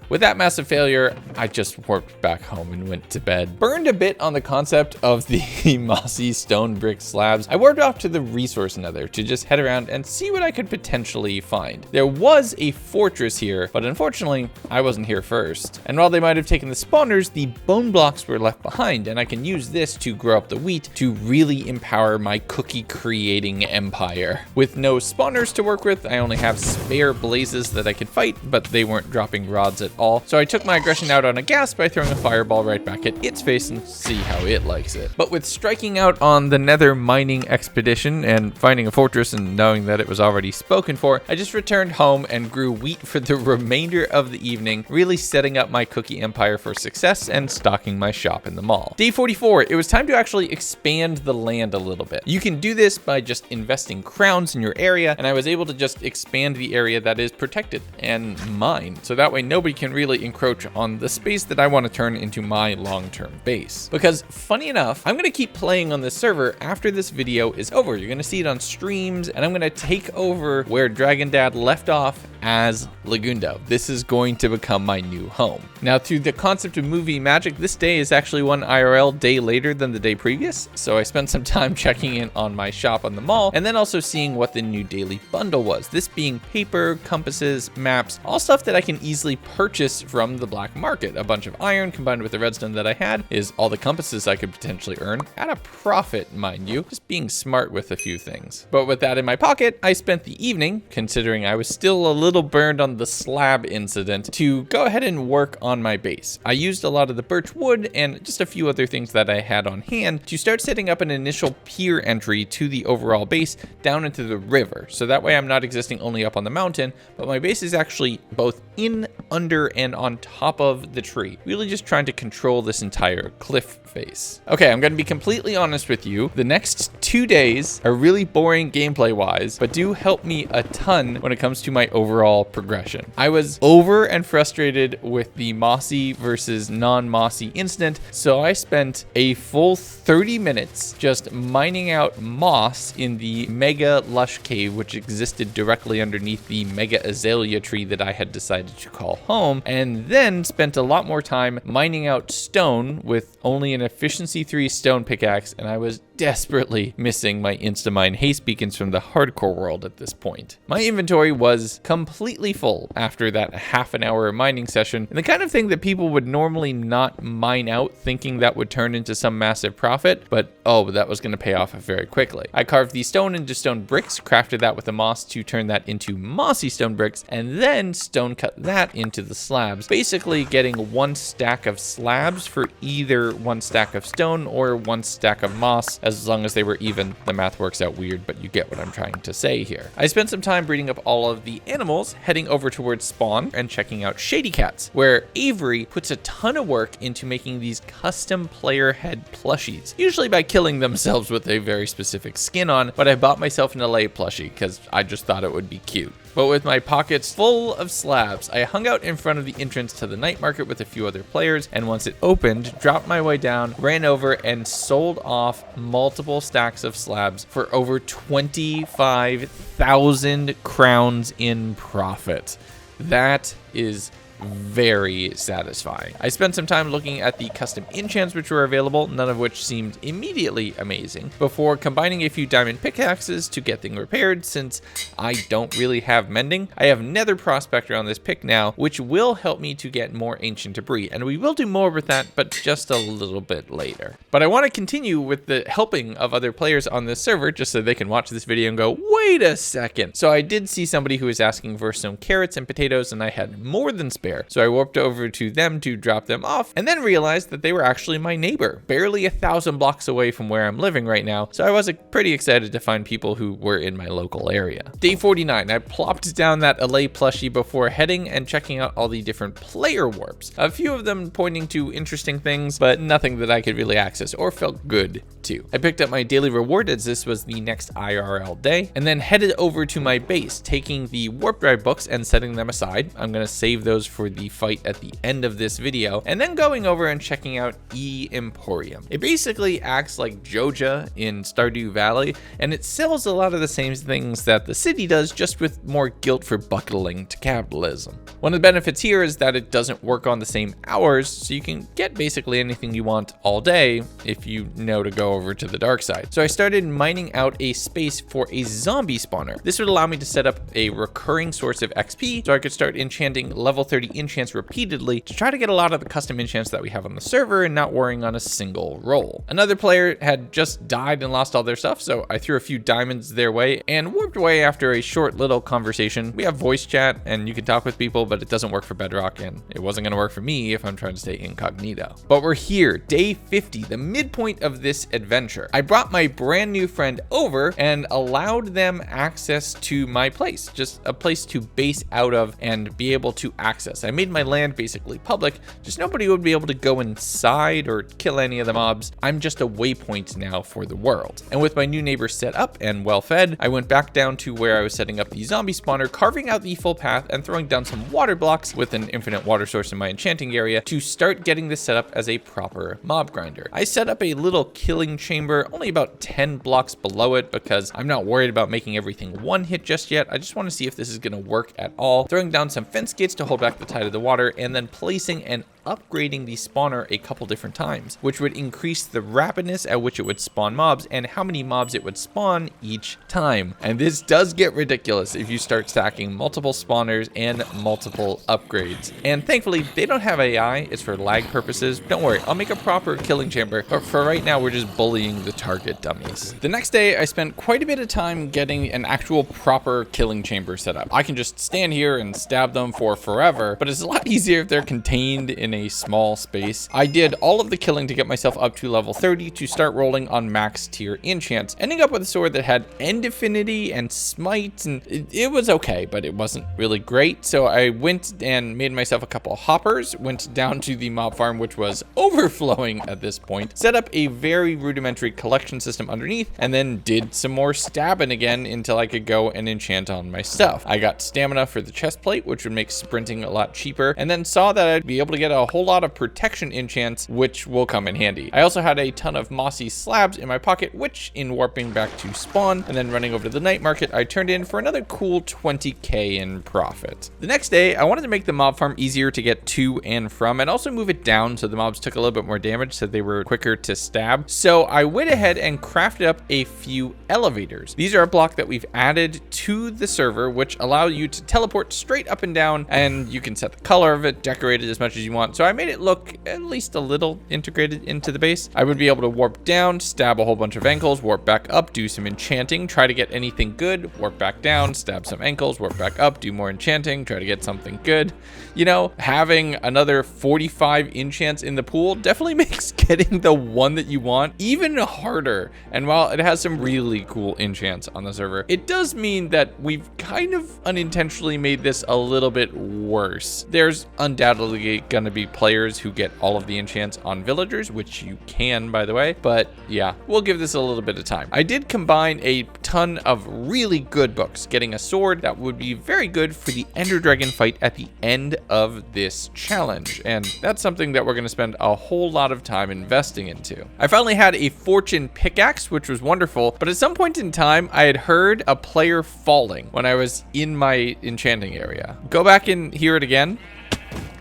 With that massive failure, I just warped back home and went to bed. Burned a bit on the concept of the mossy stone brick slabs, I warped off to the resource nether to just head around and see what I could potentially find. There was a fortress here, but unfortunately, I wasn't here first. And while they might have taken the spawners, the bone blocks were left behind, and I can use this to grow up the wheat to really empower my cookie creating empire. With no spawners to work with, I only have spare blazes that I could fight, but they weren't dropping rods at all. So I took my aggression out on a ghast by throwing a fireball right back at its face and see how it likes it. But with striking out on the nether mining expedition and finding a fortress and knowing that it was already spoken for, I just returned home and grew wheat for the remainder of the evening, really setting up my cookie empire for success and stocking my shop in the mall. Day 44, it was time to actually expand the land a little bit. You can do this by just investing crowns in your area, and I was able to just expand the area that is protected and mined, so that way nobody can really encroach on the space that I want to turn into my long-term base. Because funny enough, I'm going to keep playing on this server after this video is over. You're going to see it on streams, and I'm going to take over where Dragon Dad left off as Legundo. This is going to become my new home. Now, through the concept of movie magic, this day is actually one IRL day later than the day previous, so I spent some time checking in on my shop on the mall, and then also seeing what the new daily bundle was. This being paper, compasses, maps, all stuff that I can easily purchase from the black market. A bunch of iron combined with the redstone that I had is all the compasses I could potentially earn at a profit, mind you, just being smart with a few things. But with that in my pocket, I spent the evening, considering I was still a little burned on the slab incident, to go ahead and work on my base. I used a lot of the birch wood and just a few other things that I had on hand to start setting up an initial pier entry to the overall base down into the river. So that way I'm not existing only up on the mountain, but my base is actually both in, under, and on top of the tree. Really just trying to control this entire cliff face. Okay, I'm gonna be completely honest with you. The next 2 days are really boring gameplay wise, but do help me a ton when it comes to my overall progression. I was over and frustrated with the mossy versus non-mossy incident, so I spent a full 30 minutes just mining out moss in the mega lush cave, which existed directly underneath the mega azalea tree that I had decided to call home, and then spent a lot more time mining out stone with only an efficiency 3 stone pickaxe, and I was desperately missing my Instamine haste beacons from the hardcore world at this point. My inventory was completely full after that half an hour mining session, and the kind of thing that people would normally not mine out thinking that would turn into some massive profit, but oh, that was going to pay off very quickly. I carved the stone into stone bricks, crafted that with the moss to turn that into mossy stone bricks, and then stone cut that into the slabs, basically getting 1 stack of slabs for either 1 stack of stone or 1 stack of moss, As long as they were even, the math works out weird, but you get what I'm trying to say here. I spent some time breeding up all of the animals, heading over towards spawn and checking out Shady Cats, where Avery puts a ton of work into making these custom player head plushies, usually by killing themselves with a very specific skin on, but I bought myself an LA plushie because I just thought it would be cute. But with my pockets full of slabs, I hung out in front of the entrance to the night market with a few other players, and once it opened, dropped my way down, ran over, and sold off multiple stacks of slabs for over 25,000 crowns in profit. That is very satisfying. I spent some time looking at the custom enchants which were available, none of which seemed immediately amazing, before combining a few diamond pickaxes to get things repaired. Since I don't really have mending, I have Nether Prospector on this pick now, which will help me to get more ancient debris, and we will do more with that, but just a little bit later. But I want to continue with the helping of other players on this server just so they can watch this video and go, wait a second. So I did see somebody who was asking for some carrots and potatoes, and I had more than spare. So I warped over to them to drop them off, and then realized that they were actually my neighbor, barely 1,000 blocks away from where I'm living right now. So I was pretty excited to find people who were in my local area. Day 49, I plopped down that LA plushie before heading and checking out all the different player warps. A few of them pointing to interesting things, but nothing that I could really access or felt good to. I picked up my daily reward as this was the next IRL day, and then headed over to my base, taking the warp drive books and setting them aside. I'm gonna save those for the fight at the end of this video, and then going over and checking out E Emporium. It basically acts like Joja in Stardew Valley, and it sells a lot of the same things that the city does, just with more guilt for buckling to capitalism. One of the benefits here is that it doesn't work on the same hours, so you can get basically anything you want all day if you know to go over to the dark side. So I started mining out a space for a zombie spawner. This would allow me to set up a recurring source of XP, so I could start enchanting level 30 enchants repeatedly to try to get a lot of the custom enchants that we have on the server and not worrying on a single roll. Another player had just died and lost all their stuff, so I threw a few diamonds their way and warped away after a short little conversation. We have voice chat and you can talk with people, but it doesn't work for Bedrock, and it wasn't going to work for me if I'm trying to stay incognito. But we're here, day 50, the midpoint of this adventure. I brought my brand new friend over and allowed them access to my place, just a place to base out of and be able to access. I made my land basically public, just nobody would be able to go inside or kill any of the mobs. I'm just a waypoint now for the world. And with my new neighbors set up and well fed, I went back down to where I was setting up the zombie spawner, carving out the full path and throwing down some water blocks with an infinite water source in my enchanting area to start getting this set up as a proper mob grinder. I set up a little killing chamber only about 10 blocks below it because I'm not worried about making everything one hit just yet. I just want to see if this is going to work at all. Throwing down some fence gates to hold back the tide of the water, and then placing and upgrading the spawner a couple different times, which would increase the rapidness at which it would spawn mobs and how many mobs it would spawn each time. And this does get ridiculous if you start stacking multiple spawners and multiple upgrades. And thankfully, they don't have AI. It's for lag purposes. Don't worry, I'll make a proper killing chamber, but for right now, we're just bullying the target dummies. The next day, I spent quite a bit of time getting an actual proper killing chamber set up. I can just stand here and stab them for forever, but it's a lot easier if they're contained in a small space. I did all of the killing to get myself up to level 30 to start rolling on max tier enchants, ending up with a sword that had end affinity and smite, and it was okay, but it wasn't really great. So I went and made myself a couple of hoppers, went down to the mob farm, which was overflowing at this point, set up a very rudimentary collection system underneath, and then did some more stabbing again until I could go and enchant on my stuff. I got stamina for the chest plate, which would make sprinting a lot cheaper, and then saw that I'd be able to get a whole lot of protection enchants, which will come in handy. I also had a ton of mossy slabs in my pocket, which in warping back to spawn and then running over to the night market, I turned in for another cool 20k in profit. The next day, I wanted to make the mob farm easier to get to and from, and also move it down so the mobs took a little bit more damage so they were quicker to stab. So I went ahead and crafted up a few elevators. These are a block that we've added to the server, which allow you to teleport straight up and down, and you can set the color of it, decorate it as much as you want. want. So I made it look at least a little integrated into the base. I would be able to warp down, stab a whole bunch of ankles, warp back up, do some enchanting, try to get anything good, warp back down, stab some ankles, warp back up, do more enchanting, try to get something good. You know, having another 45 enchants in the pool definitely makes getting the one that you want even harder. And while it has some really cool enchants on the server, it does mean that we've kind of unintentionally made this a little bit worse. There's undoubtedly gonna be players who get all of the enchants on villagers, which you can, by the way, but yeah, we'll give this a little bit of time. I did combine a ton of really good books, getting a sword that would be very good for the Ender Dragon fight at the end of this challenge, and that's something that we're going to spend a whole lot of time investing into. I finally had a fortune pickaxe, which was wonderful, but at some point in time I had heard a player falling when I was in my enchanting area. Go back and hear it again.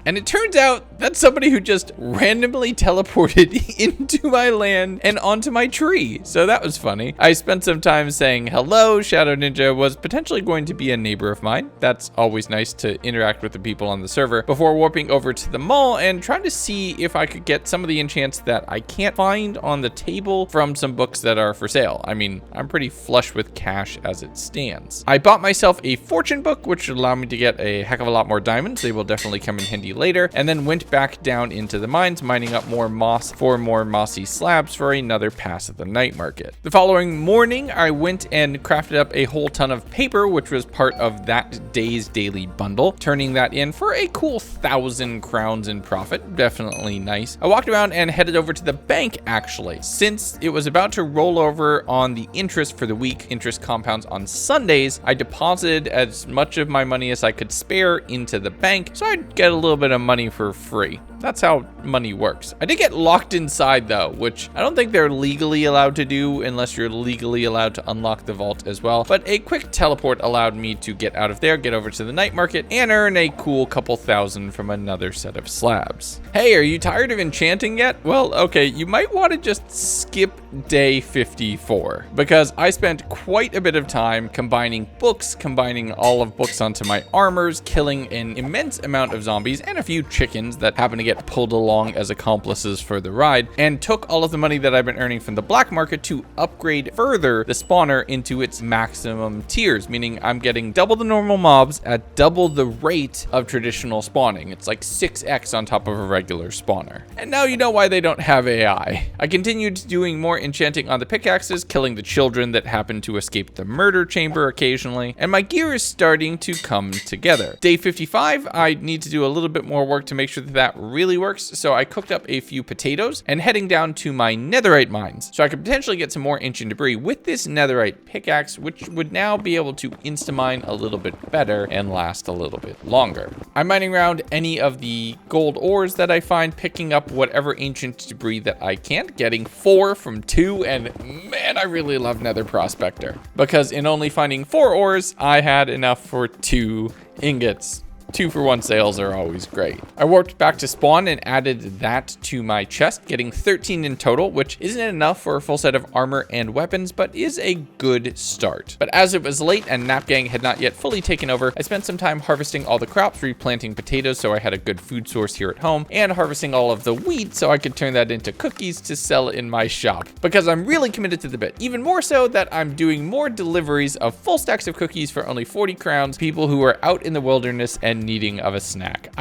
And it turns out that's somebody who just randomly teleported into my land and onto my tree. So that was funny. I spent some time saying hello. Shadow Ninja was potentially going to be a neighbor of mine. That's always nice to interact with the people on the server before warping over to the mall and trying to see if I could get some of the enchants that I can't find on the table from some books that are for sale. I mean, I'm pretty flush with cash as it stands. I bought myself a fortune book, which should allow me to get a heck of a lot more diamonds. They will definitely come in handy later, and then went back down into the mines, mining up more moss for more mossy slabs for another pass at the night market. The following morning, I went and crafted up a whole ton of paper, which was part of that day's daily bundle, turning that in for a cool 1,000 crowns in profit. Definitely nice. I walked around and headed over to the bank, actually, since it was about to roll over on the interest for the week, interest compounds on Sundays. I deposited as much of my money as I could spare into the bank, so I'd get a little bit of money for free. That's how money works. I did get locked inside though, which I don't think they're legally allowed to do unless you're legally allowed to unlock the vault as well. But a quick teleport allowed me to get out of there, get over to the night market, and earn a cool couple thousand from another set of slabs. Hey, are you tired of enchanting yet? Well, okay, you might want to just skip day 54, because I spent quite a bit of time combining books, combining all of books onto my armors, killing an immense amount of zombies and a few chickens that happen to get pulled along as accomplices for the ride, and took all of the money that I've been earning from the black market to upgrade further the spawner into its maximum tiers, meaning I'm getting double the normal mobs at double the rate of traditional spawning. It's like 6x on top of a regular spawner. And now you know why they don't have AI. I continued doing more enchanting on the pickaxes, killing the children that happen to escape the murder chamber occasionally, and my gear is starting to come together. Day 55, I need to do a little bit more work to make sure that that really works, so I cooked up a few potatoes and heading down to my netherite mines so I could potentially get some more ancient debris with this netherite pickaxe, which would now be able to insta-mine a little bit better and last a little bit longer. I'm mining around any of the gold ores that I find, picking up whatever ancient debris that I can, getting 4 from 2, and man, I really love Nether Prospector, because in only finding 4 ores, I had enough for 2 ingots. 2-for-1 sales are always great. I warped back to spawn and added that to my chest, getting 13 in total, which isn't enough for a full set of armor and weapons, but is a good start. But as it was late and Nap Gang had not yet fully taken over, I spent some time harvesting all the crops, replanting potatoes so I had a good food source here at home, and harvesting all of the wheat so I could turn that into cookies to sell in my shop, because I'm really committed to the bit. Even more so that I'm doing more deliveries of full stacks of cookies for only 40 crowns, people who are out in the wilderness and needing of a snack.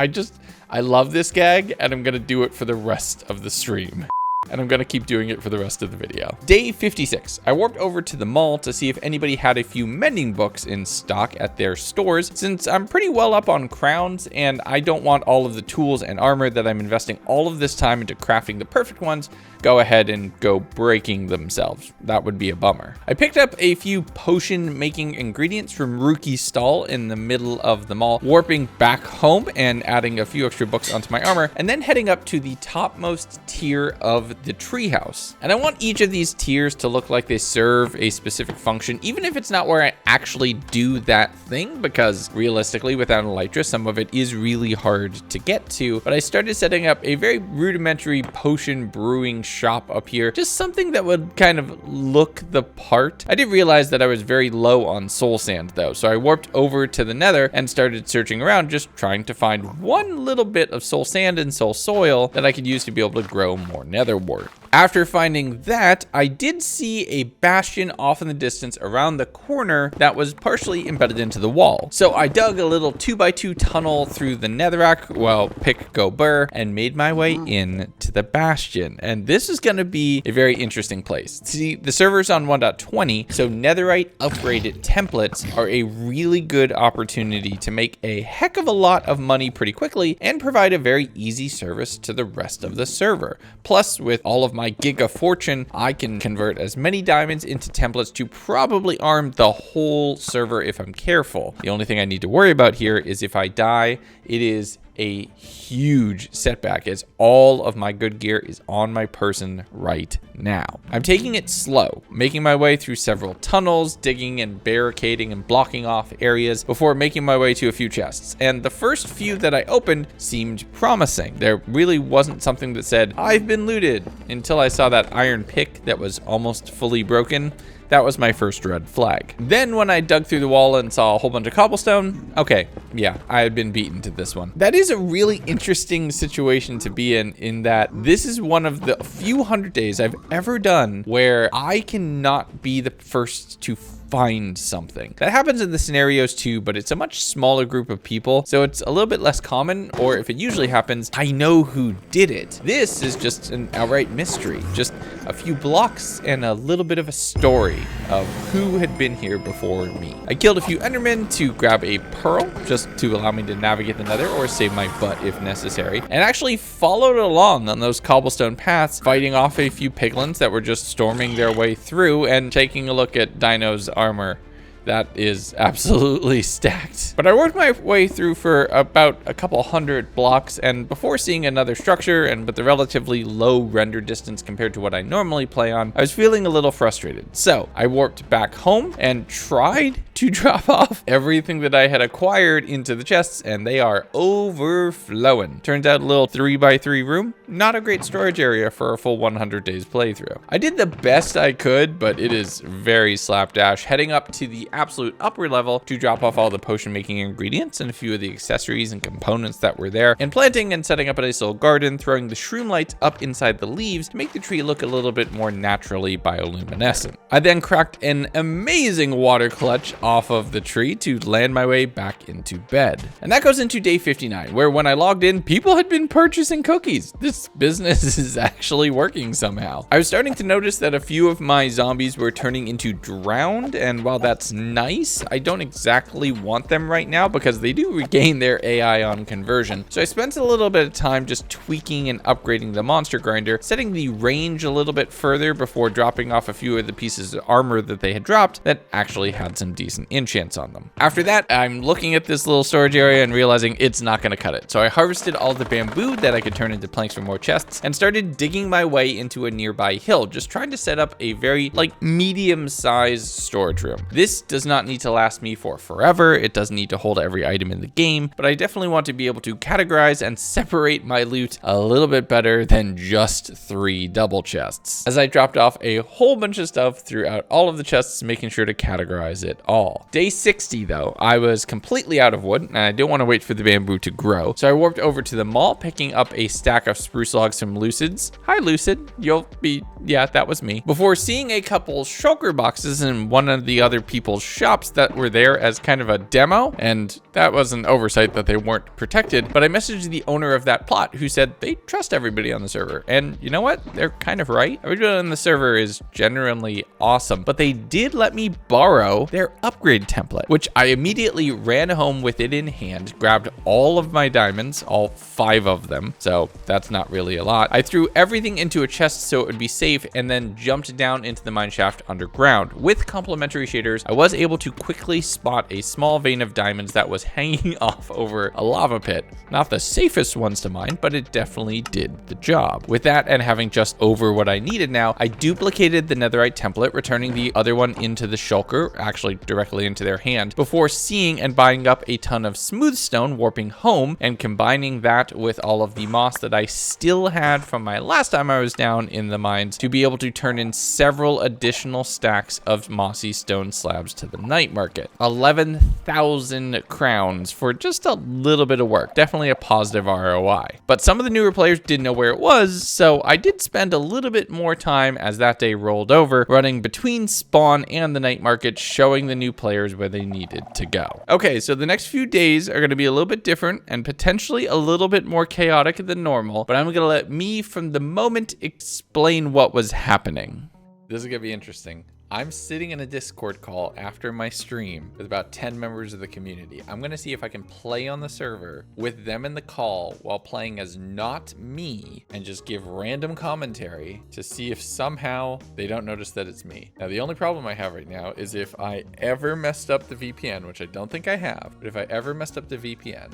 I love this gag, and I'm gonna do it for the rest of the stream. And I'm gonna keep doing it for the rest of the video. Day 56, I warped over to the mall to see if anybody had a few mending books in stock at their stores, since I'm pretty well up on crowns and I don't want all of the tools and armor that I'm investing all of this time into crafting the perfect ones go ahead and go breaking themselves. That would be a bummer. I picked up a few potion making ingredients from Ruki's stall in the middle of the mall, warping back home and adding a few extra books onto my armor, and then heading up to the topmost tier of the treehouse. And I want each of these tiers to look like they serve a specific function, even if it's not where I actually do that thing, because realistically, without an elytra, some of it is really hard to get to. But I started setting up a very rudimentary potion brewing shop up here, just something that would kind of look the part. I did realize that I was very low on soul sand though, so I warped over to the Nether and started searching around, just trying to find one little bit of soul sand and soul soil that I could use to be able to grow more nether wart. After finding that, I did see a bastion off in the distance around the corner that was partially embedded into the wall. So I dug a little 2x2 tunnel through the netherrack, well, pick go burr, and made my way in to the bastion. And this is going to be a very interesting place. See, the server's on 1.20, so netherite upgraded templates are a really good opportunity to make a heck of a lot of money pretty quickly and provide a very easy service to the rest of the server. Plus, with all of my giga fortune, I can convert as many diamonds into templates to probably arm the whole server if I'm careful. The only thing I need to worry about here is if I die, it is a huge setback, as all of my good gear is on my person right now. I'm taking it slow, making my way through several tunnels, digging and barricading and blocking off areas before making my way to a few chests. And the first few that I opened seemed promising. There really wasn't something that said, "I've been looted," until I saw that iron pick that was almost fully broken. That was my first red flag. Then when I dug through the wall and saw a whole bunch of cobblestone, okay, yeah, I had been beaten to this one. That is a really interesting situation to be in that this is one of the few 100 days I've ever done where I cannot be the first to find something. That happens in the scenarios too, but it's a much smaller group of people, so it's a little bit less common, or if it usually happens, I know who did it. This is just an outright mystery, just a few blocks and a little bit of a story of who had been here before me. I killed a few endermen to grab a pearl, just to allow me to navigate the nether or save my butt if necessary, and actually followed along on those cobblestone paths, fighting off a few piglins that were just storming their way through and taking a look at Dino's armor. That is absolutely stacked. But I worked my way through for about a couple hundred blocks, and before seeing another structure, and with the relatively low render distance compared to what I normally play on, I was feeling a little frustrated. So I warped back home and tried to drop off everything that I had acquired into the chests, and they are overflowing. Turns out a little 3x3 room, not a great storage area for a full 100 days playthrough. I did the best I could, but it is very slapdash, heading up to the absolute upper level to drop off all the potion making ingredients and a few of the accessories and components that were there, and planting and setting up a nice little garden, throwing the shroom lights up inside the leaves to make the tree look a little bit more naturally bioluminescent. I then cracked an amazing water clutch off of the tree to land my way back into bed. And that goes into day 59, where when I logged in, people had been purchasing cookies. This business is actually working somehow. I was starting to notice that a few of my zombies were turning into drowned, and while that's nice, I don't exactly want them right now because they do regain their AI on conversion. So I spent a little bit of time just tweaking and upgrading the monster grinder, setting the range a little bit further before dropping off a few of the pieces of armor that they had dropped that actually had some decent enchants on them. After that, I'm looking at this little storage area and realizing it's not going to cut it. So I harvested all the bamboo that I could turn into planks for more chests and started digging my way into a nearby hill, just trying to set up a very medium-sized storage room. This does not need to last me for forever. It doesn't need to hold every item in the game, but I definitely want to be able to categorize and separate my loot a little bit better than just 3 double chests. As I dropped off a whole bunch of stuff throughout all of the chests, making sure to categorize it all. Day 60 though, I was completely out of wood and I didn't want to wait for the bamboo to grow. So I warped over to the mall, picking up a stack of spruce logs from Lucid's. Hi Lucid, you'll be, yeah, that was me. Before seeing a couple shulker boxes in one of the other people's shops that were there as kind of a demo, and that was an oversight that they weren't protected, but I messaged the owner of that plot who said they trust everybody on the server, and you know what, they're kind of right. Everybody on the server is generally awesome, but they did let me borrow their upgrade template, which I immediately ran home with it in hand, grabbed all of my diamonds, all 5 of them, so that's not really a lot. I threw everything into a chest so it would be safe, and then jumped down into the mine shaft underground. With complementary shaders, I was was able to quickly spot a small vein of diamonds that was hanging off over a lava pit. Not the safest ones to mine, but it definitely did the job. With that and having just over what I needed now, I duplicated the netherite template, returning the other one into the shulker, actually directly into their hand, before seeing and buying up a ton of smooth stone, warping home, and combining that with all of the moss that I still had from my last time I was down in the mines to be able to turn in several additional stacks of mossy stone slabs to the night market. 11,000 crowns for just a little bit of work. Definitely a positive ROI. But some of the newer players didn't know where it was, so I did spend a little bit more time as that day rolled over, running between spawn and the night market, showing the new players where they needed to go. Okay, so the next few days are going to be a little bit different and potentially a little bit more chaotic than normal, but I'm going to let me from the moment explain what was happening. This is going to be interesting. I'm sitting in a Discord call after my stream with about 10 members of the community. I'm going to see if I can play on the server with them in the call while playing as not me and just give random commentary to see if somehow they don't notice that it's me. Now, the only problem I have right now is if I ever messed up the VPN, which I don't think I have, but if I ever messed up the VPN,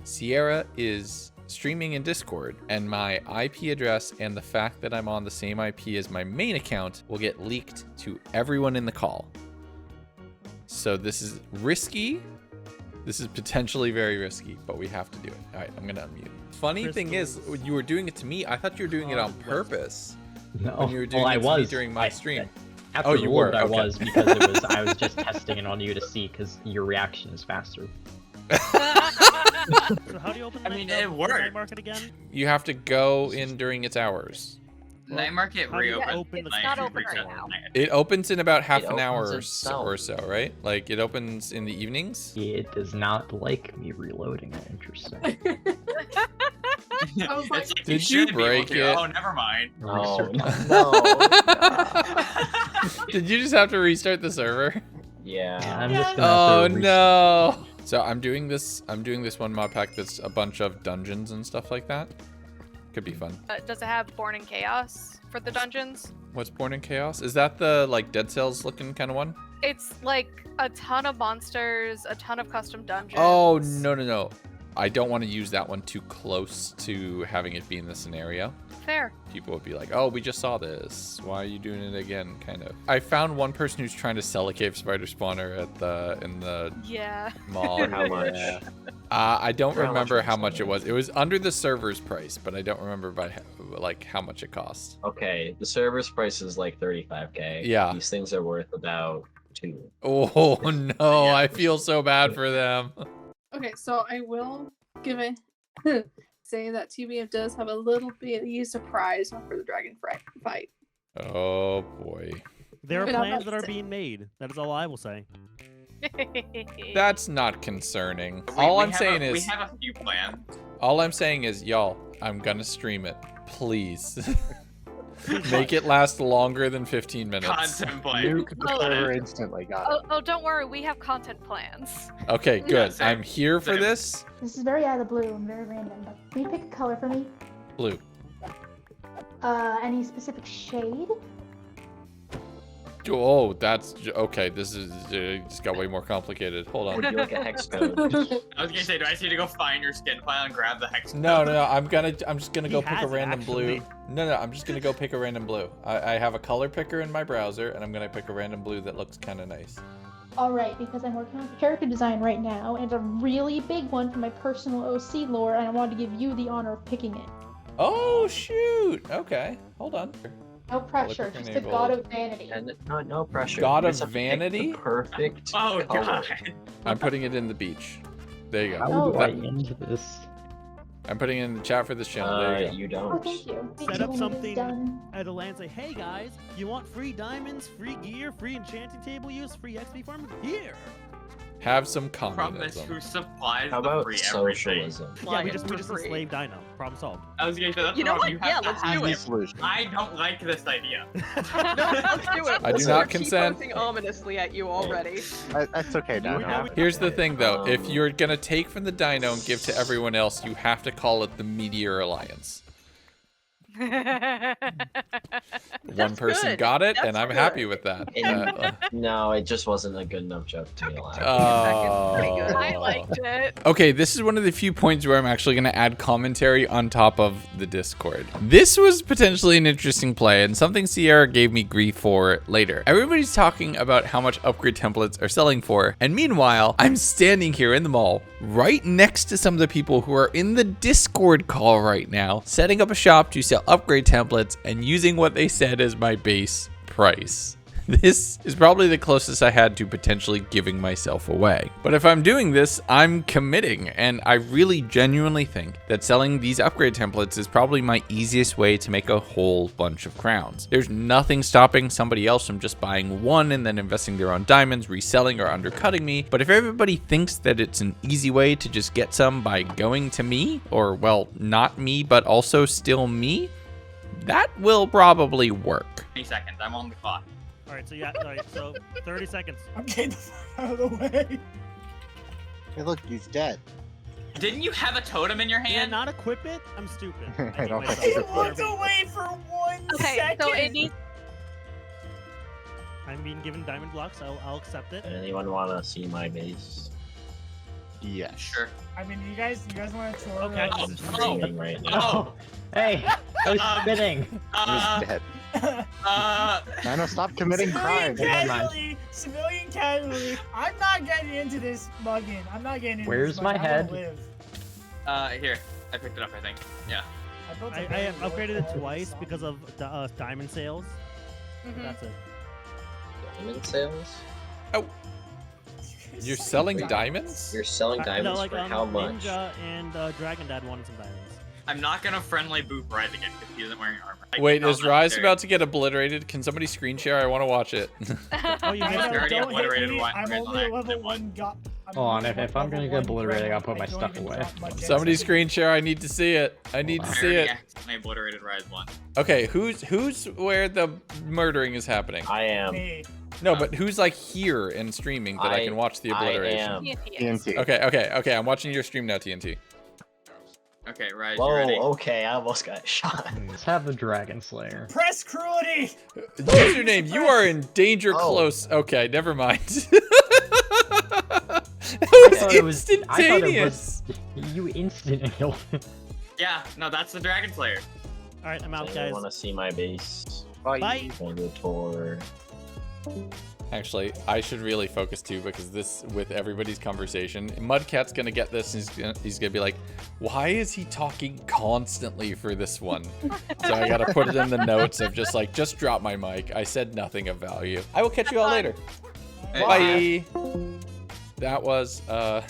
Sierra is streaming in Discord, and my IP address and the fact that I'm on the same IP as my main account will get leaked to everyone in the call. So this is risky. This is potentially very risky, but we have to do it. All right, I'm gonna unmute. Funny thing is, you were doing it to me. I thought you were doing it on purpose. No, when you were doing it to me during my stream. After you were. I Okay. was because I was just testing it on you to see because your reaction is faster. So how do you open the night market again? You have to go in during its hours. Night market reopens. It's not open right now. It opens in about half It an hour opens or itself. so, right? Like it opens in the evenings. It does not like me reloading it. Interesting. Did you break it? Oh, never mind. No. Did you just have to restart the server? Yeah, I'm just gonna Oh have to no! So I'm doing this one mod pack that's a bunch of dungeons and stuff like that. Could be fun. Does it have Born in Chaos for the dungeons? What's Born in Chaos? Is that the like Dead Cells looking kind of one? It's like a ton of monsters, a ton of custom dungeons. Oh no. I don't want to use that one too close to having it be in the scenario. Fair. People would be like, oh, we just saw this. Why are you doing it again? Kind of. I found one person who's trying to sell a cave spider spawner in the mall. How much? I don't remember how much it was. It was under the server's price, but I don't remember by like how much it cost. Okay, the server's price is like 35k. Yeah. These things are worth about 2. Oh no, I feel so bad for them. Okay, so I will give it say that TBF does have a little bit of surprise for the dragon fight. Oh boy. There are But I'm plans not that are being made. That is all I will say. That's not concerning. We I'm have saying we is, have a few plans. all I'm saying is, y'all, I'm gonna stream it. Please. Make it last longer than 15 minutes. Contemplate. Nuke the server instantly. Oh, don't worry, we have content plans. Okay, good. I'm here for this. This is very out of the blue and very random, but can you pick a color for me? Blue. Any specific shade? Oh, that's okay. This is just got way more complicated. Hold on. Would you like a hex code? I was gonna say, do I just need to go find your skin file and grab the hex code? No. I'm just gonna go He pick a has random blue. actually. No. I'm just gonna go pick a random blue. I have a color picker in my browser, and I'm gonna pick a random blue that looks kind of nice. Alright, because I'm working on character design right now, and a really big one for my personal OC lore, and I wanted to give you the honor of picking it. Oh shoot. Okay. Hold on. No pressure, just a god of vanity. And no pressure. God You of just have to pick vanity? the perfect Oh color. god. I'm putting it in the beach. There you go. How do I That- end this? I'm putting it in the chat for this channel. There you go. You Oh, don't. thank you. Set up something Done. at a land. Say, hey guys, you want free diamonds, free gear, free enchanting table use, free XP farm? Here. Have some Problem is, communism. who supplies How the about free everything? socialism? Yeah, we just enslaved Dino. Problem solved. I was gonna say, that's You know the problem. what? You have Yeah, to let's have do it. solution. I don't like this idea. No, let's do it. I do We'll not keep consent. pointing ominously at you already. That's okay, Dino. Here's the thing, though. If you're gonna take from the Dino and give to everyone else, you have to call it the Meteor Alliance. One person got it, and I'm happy with that. No, it just wasn't a good enough joke to be allowed. I liked it. Okay, this is one of the few points where I'm actually going to add commentary on top of the Discord. This was potentially an interesting play and something Sierra gave me grief for later. Everybody's talking about how much upgrade templates are selling for, and meanwhile, I'm standing here in the mall right next to some of the people who are in the Discord call right now, setting up a shop to sell upgrade templates and using what they said as my base price. This is probably the closest I had to potentially giving myself away. But if I'm doing this, I'm committing, and I really genuinely think that selling these upgrade templates is probably my easiest way to make a whole bunch of crowns. There's nothing stopping somebody else from just buying one and then investing their own diamonds, reselling, or undercutting me. But if everybody thinks that it's an easy way to just get some by going to me, or well, not me, but also still me, that will probably work. 20 seconds, I'm on the clock. Alright, so yeah, alright, so 30 seconds. I'm getting the fuck out of the way. Hey, look, he's dead. Didn't you have a totem in your Did I hand? not equip it? I'm stupid. I don't myself think He to looked whatever- away for 1 Okay, second. so it needs. I'm being given diamond blocks, I'll accept it. Anyone want to see my base? Yes. Sure. I mean, you guys want to tour? Okay. I'm streaming right now. Oh, hey, I was spinning. He's dead. Nano, stop committing crimes. Civilian casualty. I'm not getting into this mugging. I'm not getting into Where's this my mugging. I head? wanna live. Here, I picked it up, I think. Yeah. built a I very have upgraded it low twice because of diamond sales. That's it. Diamond sales? Oh. You're selling diamonds? You're selling diamonds no, like, for how much? Ninja and Dragon Dad wanted some diamonds. I'm not gonna friendly boot Rise again because he isn't wearing armor. Wait, is Rise about to get obliterated? Can somebody screen share? I want to watch it. Oh, you missed already Don't hit obliterated me. one. I'm only a level 1 god. Hold on, if I'm gonna get obliterated, I gotta put my stuff away. Somebody screen share. I need to see it. I need to see it. I obliterated Rise 1. Okay, who's where the murdering is happening? I am. Me. No, but who's like here and streaming that I can watch the obliteration? I am. TNT. Okay. I'm watching your stream now, TNT. Okay, Rise, Whoa, you ready? okay, I almost got shot. Let's have the Dragon Slayer. Press cruelty. Username, you are in danger close. Okay, never mind. That was instantaneous. You instant killed. Yeah, no, that's the Dragon Slayer. Alright, I'm out, I guys. want to see my base. Bye. Going to tour. Actually, I should really focus too because this, with everybody's conversation, Mudcat's gonna get this and he's gonna be like, why is he talking constantly for this one? So I gotta put it in the notes of just like, just drop my mic. I said nothing of value. I will catch you all later. Bye. That was, that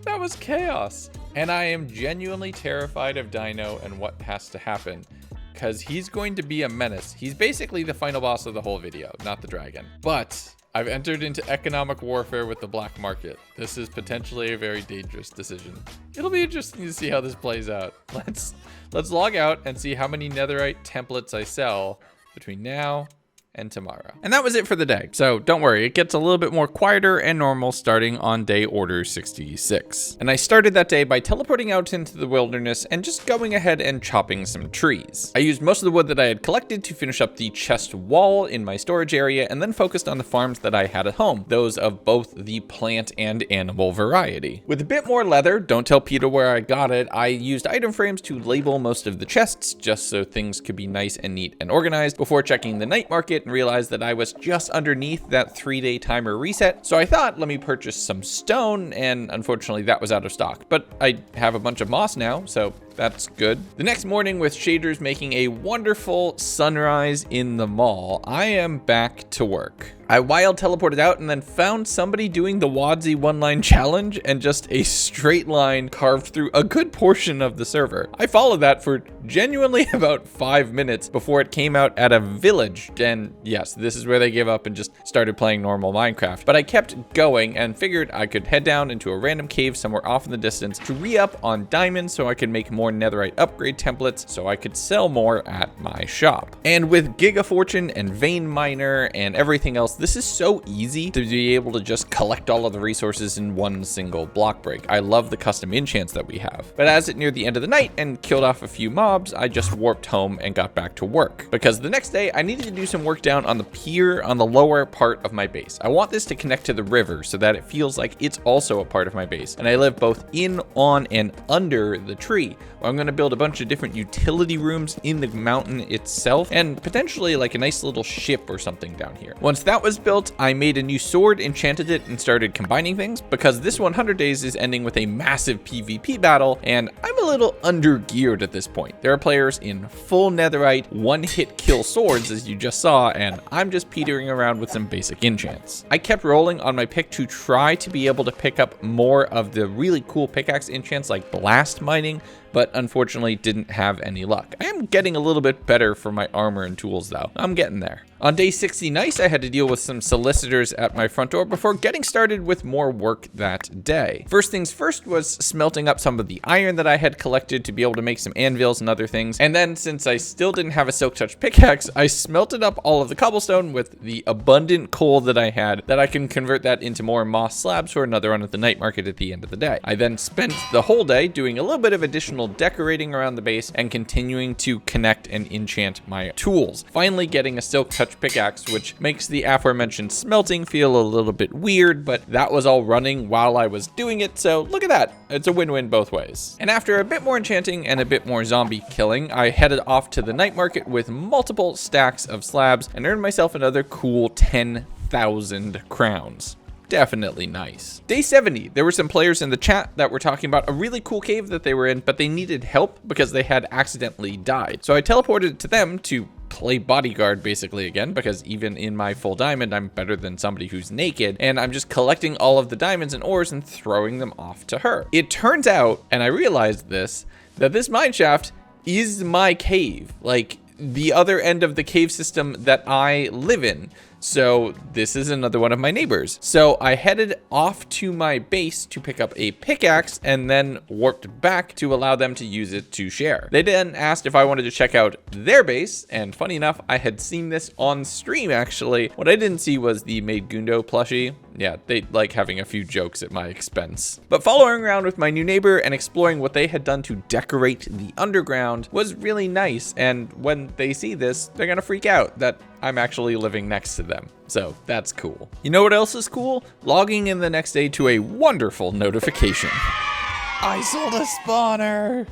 was chaos. And I am genuinely terrified of Dino and what has to happen. Because he's going to be a menace. He's basically the final boss of the whole video, not the dragon. But I've entered into economic warfare with the black market. This is potentially a very dangerous decision. It'll be interesting to see how this plays out. Let's log out and see how many netherite templates I sell between now and tomorrow. And that was it for the day. So don't worry, it gets a little bit more quieter and normal starting on day order 66. And I started that day by teleporting out into the wilderness and just going ahead and chopping some trees. I used most of the wood that I had collected to finish up the chest wall in my storage area and then focused on the farms that I had at home, those of both the plant and animal variety. With a bit more leather, don't tell Peter where I got it, I used item frames to label most of the chests just so things could be nice and neat and organized before checking the night market and realized that I was just underneath that 3-day timer reset. So I thought, let me purchase some stone, and unfortunately that was out of stock. But I have a bunch of moss now, so that's good. The next morning, with shaders making a wonderful sunrise in the mall, I am back to work. I wild teleported out and then found somebody doing the Wadsy one-line challenge and just a straight line carved through a good portion of the server. I followed that for genuinely about 5 minutes before it came out at a village. And yes, this is where they gave up and just started playing normal Minecraft. But I kept going and figured I could head down into a random cave somewhere off in the distance to re-up on diamonds so I could make more netherite upgrade templates so I could sell more at my shop. And with Giga Fortune and Vein Miner and everything else This is so easy to be able to just collect all of the resources in one single block break. I love the custom enchants that we have. But as it neared the end of the night and killed off a few mobs, I just warped home and got back to work. Because the next day, I needed to do some work down on the pier on the lower part of my base. I want this to connect to the river so that it feels like it's also a part of my base. And I live both in, on, and under the tree. I'm going to build a bunch of different utility rooms in the mountain itself, and potentially like a nice little ship or something down here. Once that was built, I made a new sword, enchanted it, and started combining things, because this 100 days is ending with a massive PvP battle, and I'm a little under geared at this point. There are players in full netherite, one-hit kill swords, as you just saw, and I'm just petering around with some basic enchants. I kept rolling on my pick to try to be able to pick up more of the really cool pickaxe enchants like blast mining, but unfortunately didn't have any luck. I am getting a little bit better for my armor and tools though. I'm getting there. On day 60 nice, I had to deal with some solicitors at my front door before getting started with more work that day. First things first was smelting up some of the iron that I had collected to be able to make some anvils and other things. And then since I still didn't have a silk touch pickaxe, I smelted up all of the cobblestone with the abundant coal that I had, that I can convert that into more moss slabs for another run at the night market at the end of the day. I then spent the whole day doing a little bit of additional decorating around the base and continuing to connect and enchant my tools. Finally getting a silk touch pickaxe, which makes the aforementioned smelting feel a little bit weird, but that was all running while I was doing it, so look at that. It's a win-win both ways. And after a bit more enchanting and a bit more zombie killing, I headed off to the night market with multiple stacks of slabs and earned myself another cool 10,000 crowns. Definitely nice. Day 70, there were some players in the chat that were talking about a really cool cave that they were in, but they needed help because they had accidentally died. So I teleported to them to play bodyguard basically again, because even in my full diamond, I'm better than somebody who's naked, and I'm just collecting all of the diamonds and ores and throwing them off to her. It turns out, and I realized this, that this mine shaft is my cave, like the other end of the cave system that I live in. So this is another one of my neighbors. So I headed off to my base to pick up a pickaxe and then warped back to allow them to use it to share. They then asked if I wanted to check out their base, and funny enough, I had seen this on stream actually. What I didn't see was the Legundo plushie. Yeah, they like having a few jokes at my expense. But following around with my new neighbor and exploring what they had done to decorate the underground was really nice, and when they see this, they're gonna freak out that I'm actually living next to them. So that's cool. You know what else is cool? Logging in the next day to a wonderful notification. I sold a spawner.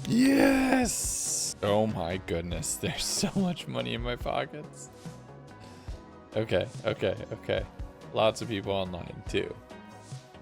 Yes. Oh my goodness. There's so much money in my pockets. Okay. Lots of people online too.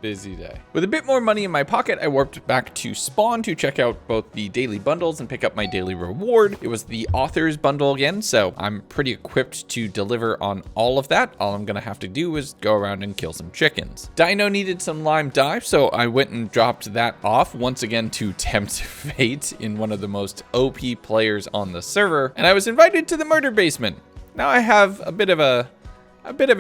Busy day. With a bit more money in my pocket, I warped back to spawn to check out both the daily bundles and pick up my daily reward. It was the author's bundle again, so I'm pretty equipped to deliver on all of that. All I'm gonna have to do is go around and kill some chickens. Dino needed some lime dye, so I went and dropped that off once again to tempt fate in one of the most OP players on the server, and I was invited to the murder basement. Now I have a bit of a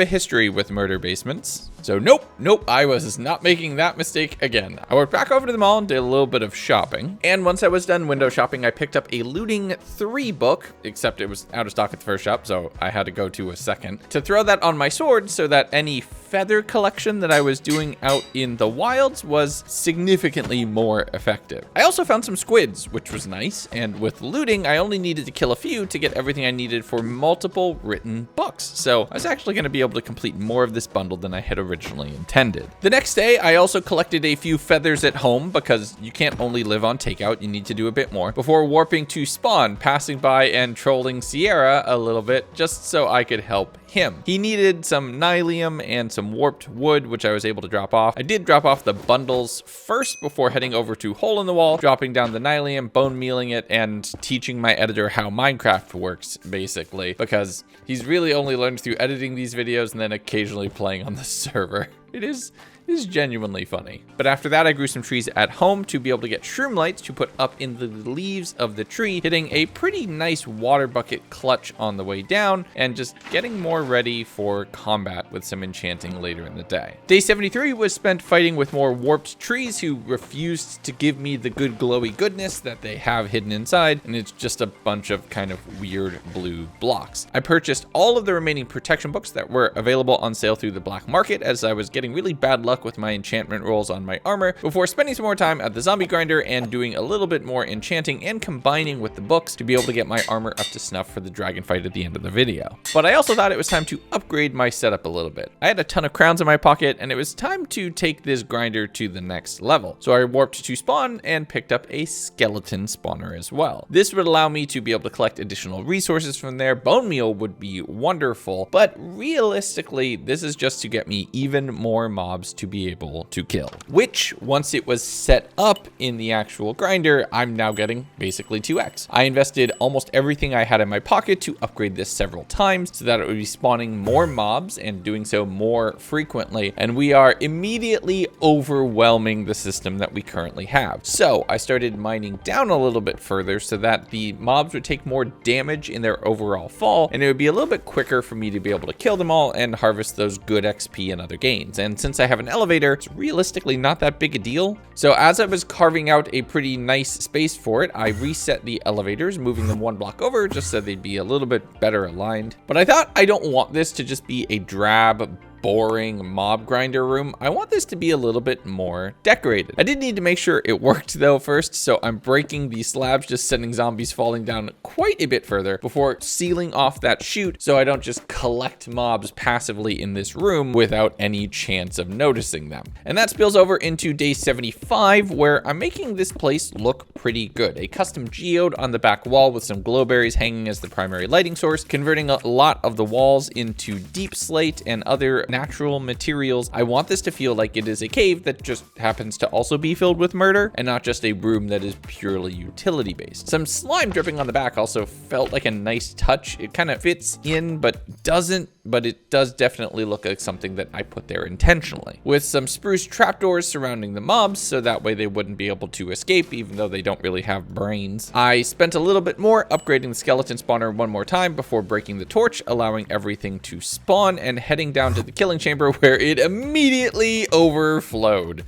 history with murder basements. So nope, I was not making that mistake again. I went back over to the mall and did a little bit of shopping. And once I was done window shopping, I picked up a Looting 3 book, except it was out of stock at the first shop, so I had to go to a second, to throw that on my sword so that any feather collection that I was doing out in the wilds was significantly more effective. I also found some squids, which was nice, and with looting, I only needed to kill a few to get everything I needed for multiple written books. So I was actually going to be able to complete more of this bundle than I had originally intended. The next day, I also collected a few feathers at home because you can't only live on takeout, you need to do a bit more, before warping to spawn, passing by and trolling Sierra a little bit just so I could help him. He needed some nylium and some warped wood, which I was able to drop off. I did drop off the bundles first before heading over to Hole in the Wall, dropping down the nylium, bone mealing it, and teaching my editor how Minecraft works, basically, because he's really only learned through editing these videos and then occasionally playing on the server. It's is genuinely funny. But after that, I grew some trees at home to be able to get shroom lights to put up in the leaves of the tree, hitting a pretty nice water bucket clutch on the way down, and just getting more ready for combat with some enchanting later in the day. Day 73 was spent fighting with more warped trees who refused to give me the good glowy goodness that they have hidden inside, and it's just a bunch of kind of weird blue blocks. I purchased all of the remaining protection books that were available on sale through the black market, as I was getting really bad luck with my enchantment rolls on my armor, before spending some more time at the zombie grinder and doing a little bit more enchanting and combining with the books to be able to get my armor up to snuff for the dragon fight at the end of the video. But I also thought it was time to upgrade my setup a little bit. I had a ton of crowns in my pocket, and it was time to take this grinder to the next level. So I warped to spawn and picked up a skeleton spawner as well. This would allow me to be able to collect additional resources from there. Bone meal would be wonderful, but realistically, this is just to get me even more mobs to be able to kill, which once it was set up in the actual grinder, I'm now getting basically 2x. I invested almost everything I had in my pocket to upgrade this several times so that it would be spawning more mobs and doing so more frequently, and we are immediately overwhelming the system that we currently have. So I started mining down a little bit further so that the mobs would take more damage in their overall fall, and it would be a little bit quicker for me to be able to kill them all and harvest those good XP and other gains. And since I have an elevator, it's realistically not that big a deal. So as I was carving out a pretty nice space for it, I reset the elevators, moving them one block over just so they'd be a little bit better aligned. But I thought I don't want this to just be a drab, boring mob grinder room. I want this to be a little bit more decorated. I did need to make sure it worked though first, so I'm breaking the slabs, just sending zombies falling down quite a bit further before sealing off that chute so I don't just collect mobs passively in this room without any chance of noticing them. And that spills over into day 75, where I'm making this place look pretty good. A custom geode on the back wall with some glowberries hanging as the primary lighting source, converting a lot of the walls into deep slate and other natural materials. I want this to feel like it is a cave that just happens to also be filled with murder and not just a room that is purely utility based. Some slime dripping on the back also felt like a nice touch. It kind of fits in but doesn't, but it does definitely look like something that I put there intentionally. With some spruce trapdoors surrounding the mobs so that way they wouldn't be able to escape even though they don't really have brains. I spent a little bit more upgrading the skeleton spawner one more time before breaking the torch, allowing everything to spawn and heading down to the killing chamber where it immediately overflowed.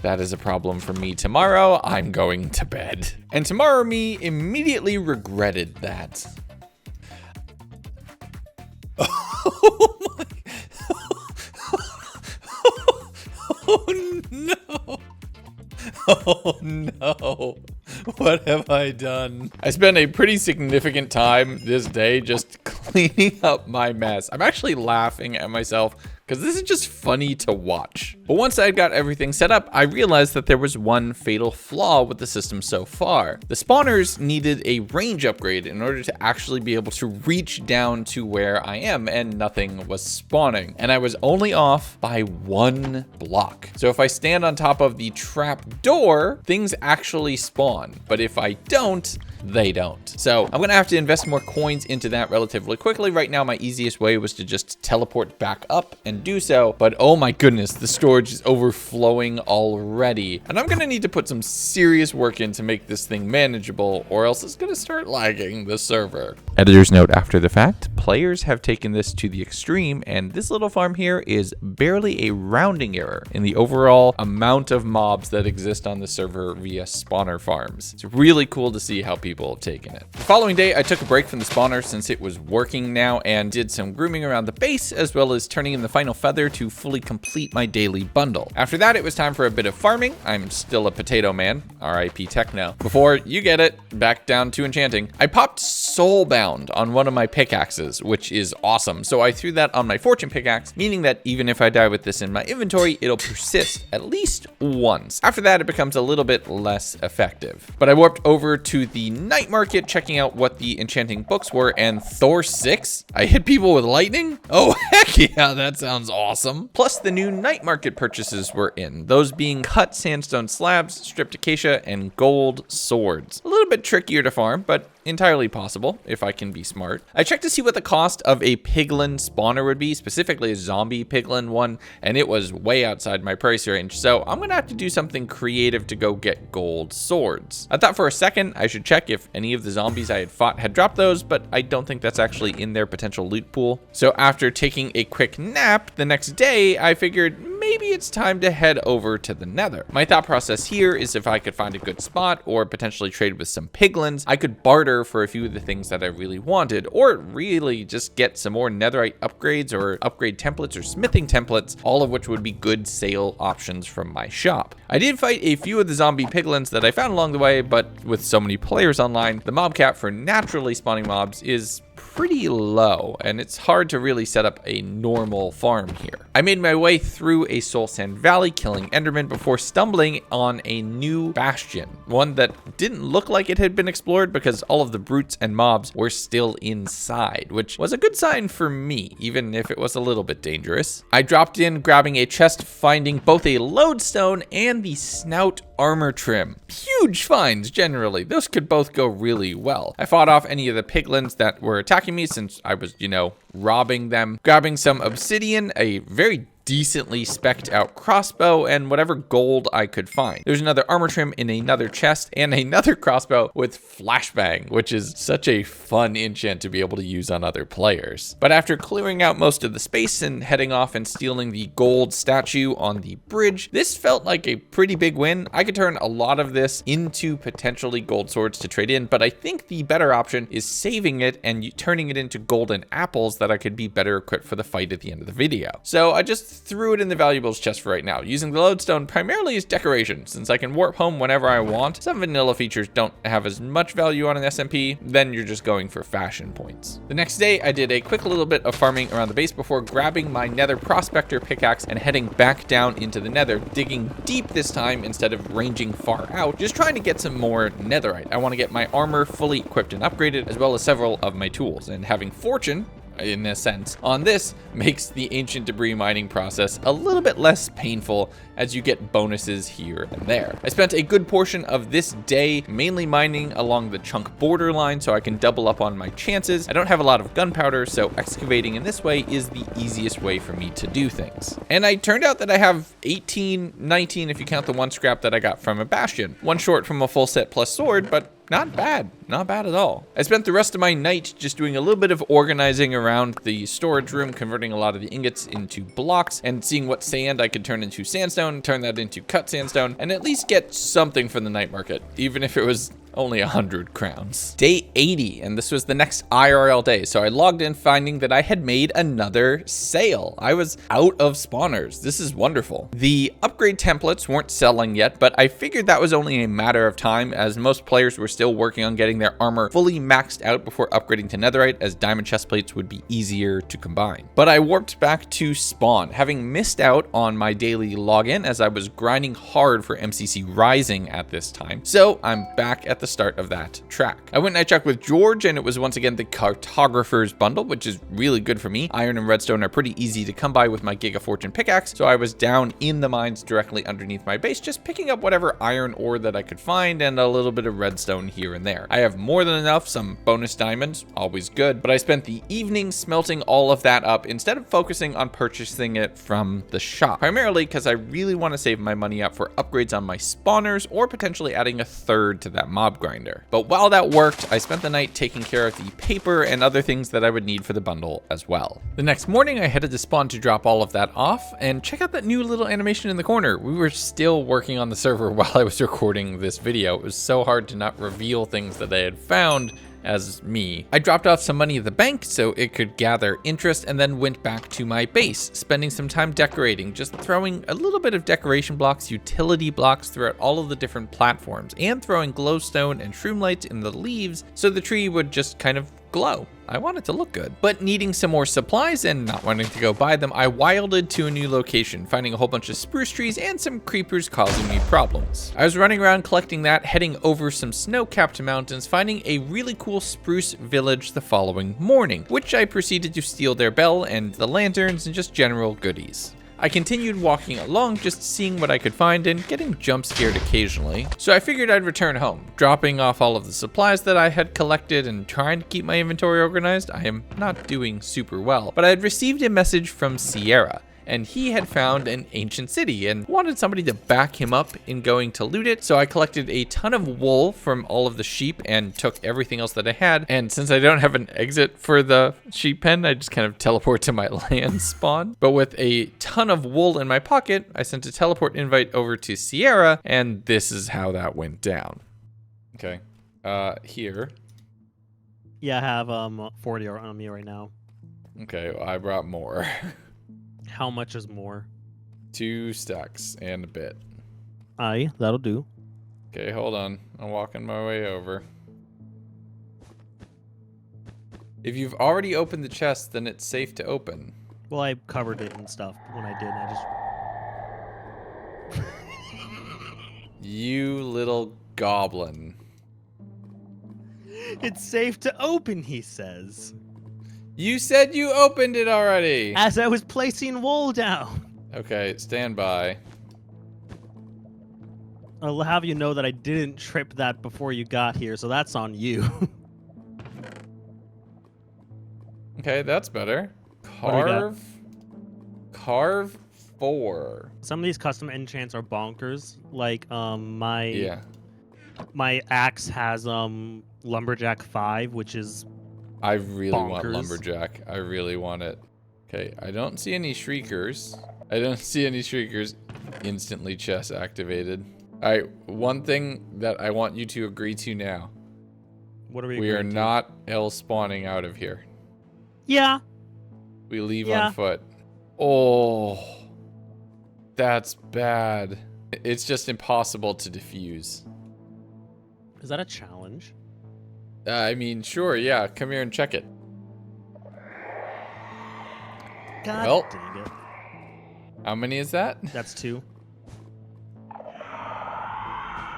That is a problem for me tomorrow. I'm going to bed. And tomorrow me immediately regretted that. Oh my. Oh no. Oh no. What have I done? I spent a pretty significant time this day just cleaning up my mess. I'm actually laughing at myself because this is just funny to watch. But once I got everything set up, I realized that there was one fatal flaw with the system so far. The spawners needed a range upgrade in order to actually be able to reach down to where I am, and nothing was spawning. And I was only off by 1 block. So if I stand on top of the trap door, things actually spawn. But if I don't, they don't. So I'm gonna have to invest more coins into that relatively quickly. Right now, my easiest way was to just teleport back up and do so. But oh my goodness, the storage is overflowing already. And I'm gonna need to put some serious work in to make this thing manageable, or else it's gonna start lagging the server. Editor's note after the fact, players have taken this to the extreme, and this little farm here is barely a rounding error in the overall amount of mobs that exist on the server via spawner farms. It's really cool to see how people have taken it. The following day, I took a break from the spawner since it was working now and did some grooming around the base, as well as turning in the final feather to fully complete my daily bundle. After that, it was time for a bit of farming. I'm still a potato man, RIP Techno. Before you get it, back down to enchanting. I popped Soulbound on one of my pickaxes, which is awesome. So I threw that on my fortune pickaxe, meaning that even if I die with this in my inventory, it'll persist at least once. After that, it becomes a little bit less effective. But I warped over to the night market, checking out what the enchanting books were, and Thor 6? I hit people with lightning? Oh, heck yeah, that sounds awesome. Plus the new night market purchases were in, those being cut sandstone slabs, stripped acacia, and gold swords. A little bit trickier to farm, but entirely possible if I can be smart. I checked to see what the cost of a piglin spawner would be, specifically a zombie piglin one, and it was way outside my price range, so I'm gonna have to do something creative to go get gold swords. I thought for a second I should check if any of the zombies I had fought had dropped those, but I don't think that's actually in their potential loot pool. So after taking a quick nap the next day, I figured maybe it's time to head over to the Nether. My thought process here is if I could find a good spot or potentially trade with some piglins, I could barter for a few of the things that I really wanted, or really just get some more netherite upgrades or upgrade templates or smithing templates, all of which would be good sale options from my shop. I did fight a few of the zombie piglins that I found along the way, but with so many players online, the mob cap for naturally spawning mobs is pretty low, and it's hard to really set up a normal farm here. I made my way through a soul sand valley, killing endermen before stumbling on a new bastion, one that didn't look like it had been explored because all of the brutes and mobs were still inside, which was a good sign for me, even if it was a little bit dangerous. I dropped in, grabbing a chest, finding both a lodestone and the snout armor trim. Huge finds generally. Those could both go really well. I fought off any of the piglins that were attacking me since I was, robbing them, grabbing some obsidian, a very decently specced out crossbow, and whatever gold I could find. There's another armor trim in another chest and another crossbow with flashbang, which is such a fun enchant to be able to use on other players. But after clearing out most of the space and heading off and stealing the gold statue on the bridge, this felt like a pretty big win. I could turn a lot of this into potentially gold swords to trade in, but I think the better option is saving it and turning it into golden apples that I could be better equipped for the fight at the end of the video. So I just threw it in the valuables chest for right now, using the lodestone primarily as decoration, since I can warp home whenever I want. Some vanilla features don't have as much value on an SMP, then you're just going for fashion points. The next day, I did a quick little bit of farming around the base before grabbing my nether prospector pickaxe and heading back down into the nether, digging deep this time instead of ranging far out, just trying to get some more netherite. I want to get my armor fully equipped and upgraded, as well as several of my tools, and having fortune, in a sense, on this makes the ancient debris mining process a little bit less painful as you get bonuses here and there. I spent a good portion of this day mainly mining along the chunk borderline so I can double up on my chances. I don't have a lot of gunpowder, so excavating in this way is the easiest way for me to do things. And I turned out that I have 19 if you count the one scrap that I got from a bastion. One short from a full set plus sword, but not bad. Not bad at all. I spent the rest of my night just doing a little bit of organizing around the storage room, converting a lot of the ingots into blocks and seeing what sand I could turn into sandstone, turn that into cut sandstone, and at least get something from the night market, even if it was only 100 crowns. Day 80, and this was the next IRL day, so I logged in finding that I had made another sale. I was out of spawners. This is wonderful. The upgrade templates weren't selling yet, but I figured that was only a matter of time as most players were still working on getting their armor fully maxed out before upgrading to netherite, as diamond chestplates would be easier to combine. But I warped back to spawn, having missed out on my daily login as I was grinding hard for MCC Rising at this time. So I'm back at the start of that track. I went and I checked with George, and it was once again the Cartographer's bundle, which is really good for me. Iron and redstone are pretty easy to come by with my Giga Fortune pickaxe, so I was down in the mines directly underneath my base, just picking up whatever iron ore that I could find and a little bit of redstone here and there. I have more than enough, some bonus diamonds, always good, but I spent the evening smelting all of that up instead of focusing on purchasing it from the shop, primarily because I really want to save my money up for upgrades on my spawners or potentially adding a third to that mob grinder. But while that worked, I spent the night taking care of the paper and other things that I would need for the bundle as well. The next morning, I headed to spawn to drop all of that off and check out that new little animation in the corner. We were still working on the server while I was recording this video. It was so hard to not reveal things that I had found as me. I dropped off some money at the bank so it could gather interest, and then went back to my base, spending some time decorating, just throwing a little bit of decoration blocks, utility blocks throughout all of the different platforms, and throwing glowstone and shroom lights in the leaves so the tree would just kind of glow. I want it to look good. But needing some more supplies and not wanting to go buy them, I wilded to a new location, finding a whole bunch of spruce trees and some creepers causing me problems. I was running around collecting that, heading over some snow-capped mountains, finding a really cool spruce village the following morning, which I proceeded to steal their bell and the lanterns and just general goodies. I continued walking along, just seeing what I could find and getting jump scared occasionally. So I figured I'd return home, dropping off all of the supplies that I had collected and trying to keep my inventory organized. I am not doing super well, but I had received a message from Sierra, and he had found an ancient city and wanted somebody to back him up in going to loot it. So I collected a ton of wool from all of the sheep and took everything else that I had. And since I don't have an exit for the sheep pen, I just kind of teleport to my land spawn. But with a ton of wool in my pocket, I sent a teleport invite over to Sierra, and this is how that went down. Okay, here. Yeah, I have 40 on me right now. Okay, well, I brought more. How much is more? 2 stacks and a bit. Aye, that'll do. Okay, hold on. I'm walking my way over. If you've already opened the chest, then it's safe to open. Well, I covered it and stuff when I did. I just... You little goblin. It's safe to open, he says. You said you opened it already. As I was placing wool down. Okay, stand by. I'll have you know that I didn't trip that before you got here, so that's on you. Okay, that's better. Carve 4. Some of these custom enchants are bonkers. Like my axe has lumberjack 5, which is I really want bonkers. lumberjack. I really want it. Okay, I don't see any shriekers. Instantly chest activated. All right, one thing that I want you to agree to now. What are we? We are not spawning out of here. Yeah. We leave on foot. Oh, that's bad. It's just impossible to defuse. Is that a challenge? I mean, sure, yeah. Come here and check it. God dang it. How many is that? That's 2.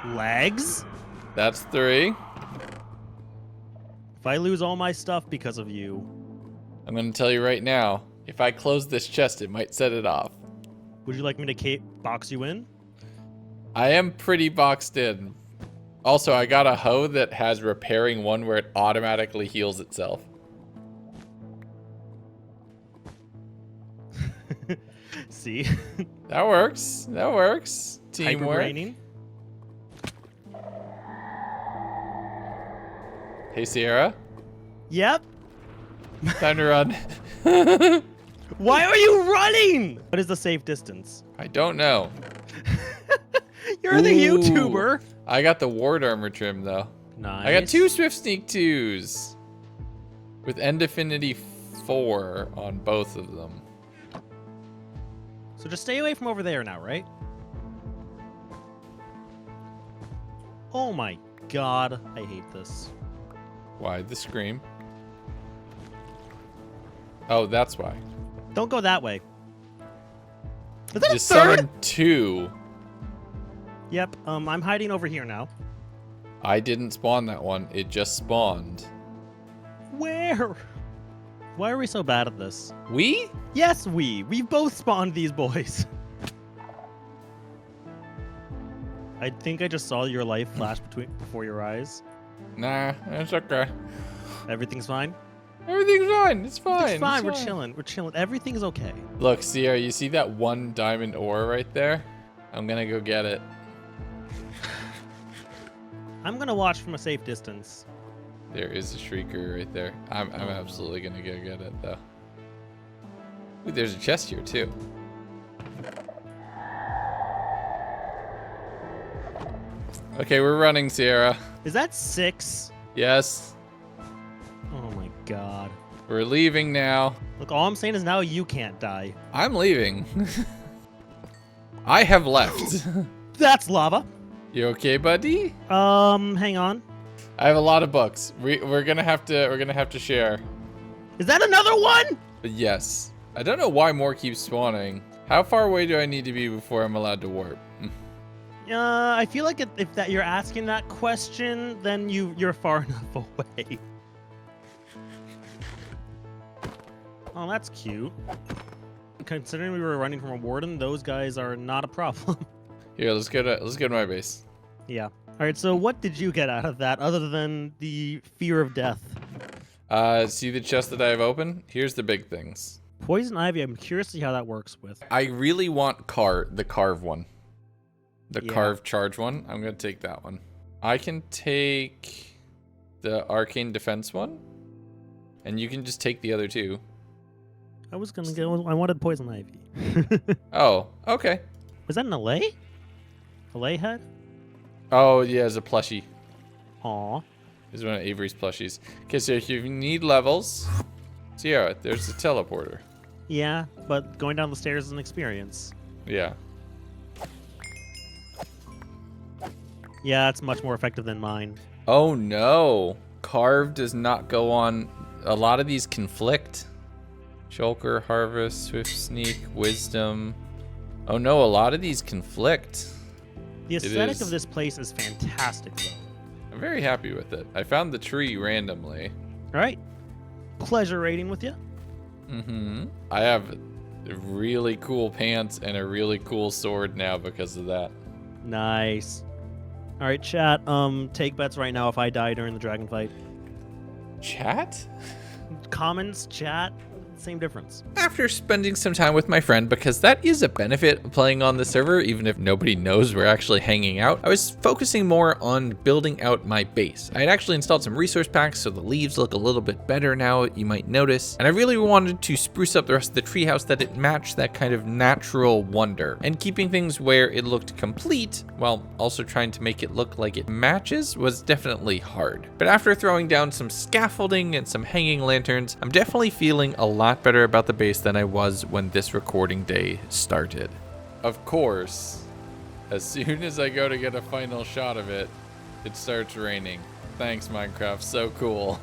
Legs? That's 3. If I lose all my stuff because of you... I'm going to tell you right now, if I close this chest, it might set it off. Would you like me to box you in? I am pretty boxed in. Also, I got a hoe that has repairing 1 where it automatically heals itself. See? That works. That works. Teamwork. Hyper-braining. Hey, Sierra. Yep. Time to run. Why are you running? What is the safe distance? I don't know. You're the YouTuber. I got the ward armor trim, though. Nice. I got 2 Swift Sneak 2s. With End Affinity 4 on both of them. So just stay away from over there now, right? Oh my god, I hate this. Why the scream? Oh, that's why. Don't go that way. Is that Just a third? summon 2. Yep, I'm hiding over here now. I didn't spawn that one. It just spawned. Where? Why are we so bad at this? We? Yes, we. We both spawned these boys. I think I just saw your life flash before your eyes. Nah, it's okay. Everything's fine? Everything's fine. It's fine. It's fine. It's We're fine. chilling. We're chilling. Everything's okay. Look, Sierra, you see that 1 diamond ore right there? I'm gonna go get it. I'm gonna watch from a safe distance. There is a shrieker right there. I'm absolutely gonna go get it though. Ooh, there's a chest here too. Okay, we're running, Sierra. Is that 6? Yes. Oh my god. We're leaving now. Look, all I'm saying is now you can't die. I'm leaving. I have left. That's lava. You okay, buddy? Hang on. I have a lot of books. We're gonna have to share. Is that another one? But yes. I don't know why more keeps spawning. How far away do I need to be before I'm allowed to warp? I feel like if that you're asking that question, then you're far enough away. Oh, that's cute. considering we were running from a warden, those guys are not a problem. Here, let's go to my base. Yeah. All right. So what did you get out of that, other than the fear of death? See the chest that I have open? Here's the big things. Poison ivy. I'm curious to see how that works with. I really want the carve one. The carve charge one. I'm gonna take that one. I can take the arcane defense one, and you can just take the other two. I was gonna go. I wanted poison ivy. Oh, okay. Was that an allay? Allay head? Oh yeah, it's a plushie. Aw. This is one of Avery's plushies. Okay, so if you need levels, Sierra, there's the teleporter. Yeah, but going down the stairs is an experience. Yeah. Yeah, it's much more effective than mine. Oh no. Carve does not go on. A lot of these conflict. Shulker, Harvest, Swift Sneak, Wisdom. Oh no, a lot of these conflict. The aesthetic of this place is fantastic, though. I'm very happy with it. I found the tree randomly. All right. Pleasure rating with you. Mm-hmm. I have really cool pants and a really cool sword now because of that. Nice. All right, chat. Take bets right now if I die during the dragon fight. Chat? Comments, chat, same difference. After spending some time with my friend, because that is a benefit of playing on the server, even if nobody knows we're actually hanging out, I was focusing more on building out my base. I had actually installed some resource packs, so the leaves look a little bit better now, you might notice, and I really wanted to spruce up the rest of the treehouse that it matched that kind of natural wonder, and keeping things where it looked complete, while also trying to make it look like it matches, was definitely hard. But after throwing down some scaffolding and some hanging lanterns, I'm definitely feeling a lot better about the base than I was when this recording day started. Of course, as soon as I go to get a final shot of it, it starts raining. Thanks, Minecraft, so cool.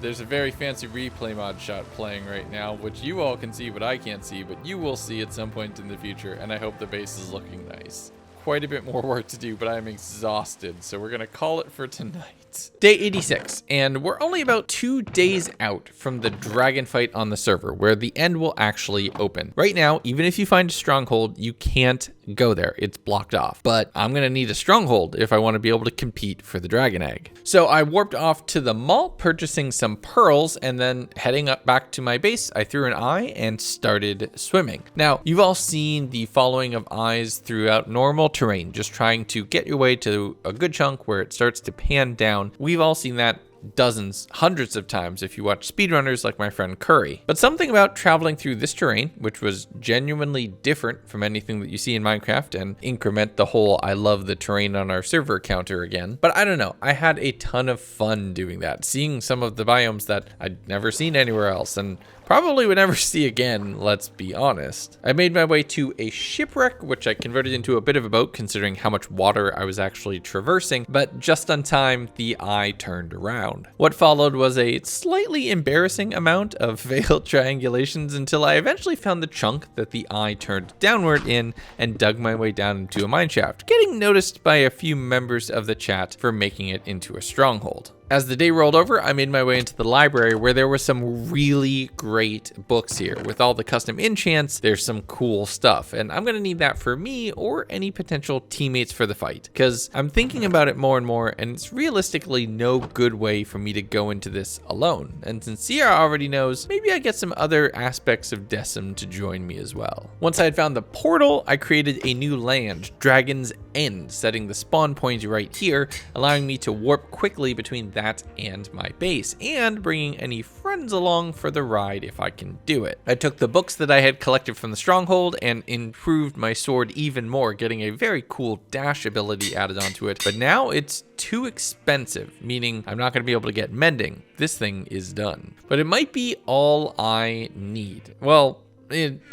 There's a very fancy replay mod shot playing right now, which you all can see but I can't see, but you will see at some point in the future, and I hope the base is looking nice. Quite a bit more work to do, but I'm exhausted, so we're gonna call it for tonight. Day 86, and we're only about 2 days out from the dragon fight on the server, where the end will actually open. Right now, even if you find a stronghold, you can't go there. It's blocked off. But I'm gonna need a stronghold if I want to be able to compete for the dragon egg. So I warped off to the mall, purchasing some pearls, and then heading up back to my base, I threw an eye and started swimming. Now, you've all seen the following of eyes throughout normal terrain, just trying to get your way to a good chunk where it starts to pan down. We've all seen that dozens, hundreds of times if you watch speedrunners like my friend Curry. But something about traveling through this terrain, which was genuinely different from anything that you see in Minecraft, and increment the whole I love the terrain on our server counter again. But I don't know, I had a ton of fun doing that, seeing some of the biomes that I'd never seen anywhere else, and probably would never see again, let's be honest. I made my way to a shipwreck, which I converted into a bit of a boat considering how much water I was actually traversing, but just on time, the eye turned around. What followed was a slightly embarrassing amount of failed triangulations until I eventually found the chunk that the eye turned downward in and dug my way down into a mineshaft, getting noticed by a few members of the chat for making it into a stronghold. As the day rolled over, I made my way into the library where there were some really great books here. With all the custom enchants, there's some cool stuff, and I'm gonna need that for me or any potential teammates for the fight, because I'm thinking about it more and more, and it's realistically no good way for me to go into this alone. And since Seer already knows, maybe I get some other aspects of Decem to join me as well. Once I had found the portal, I created a new land, Dragon's End, setting the spawn point right here, allowing me to warp quickly between that and my base, and bringing any friends along for the ride if I can do it. I took the books that I had collected from the stronghold and improved my sword even more, getting a very cool dash ability added onto it, but now it's too expensive, meaning I'm not going to be able to get mending. This thing is done. But it might be all I need. Well,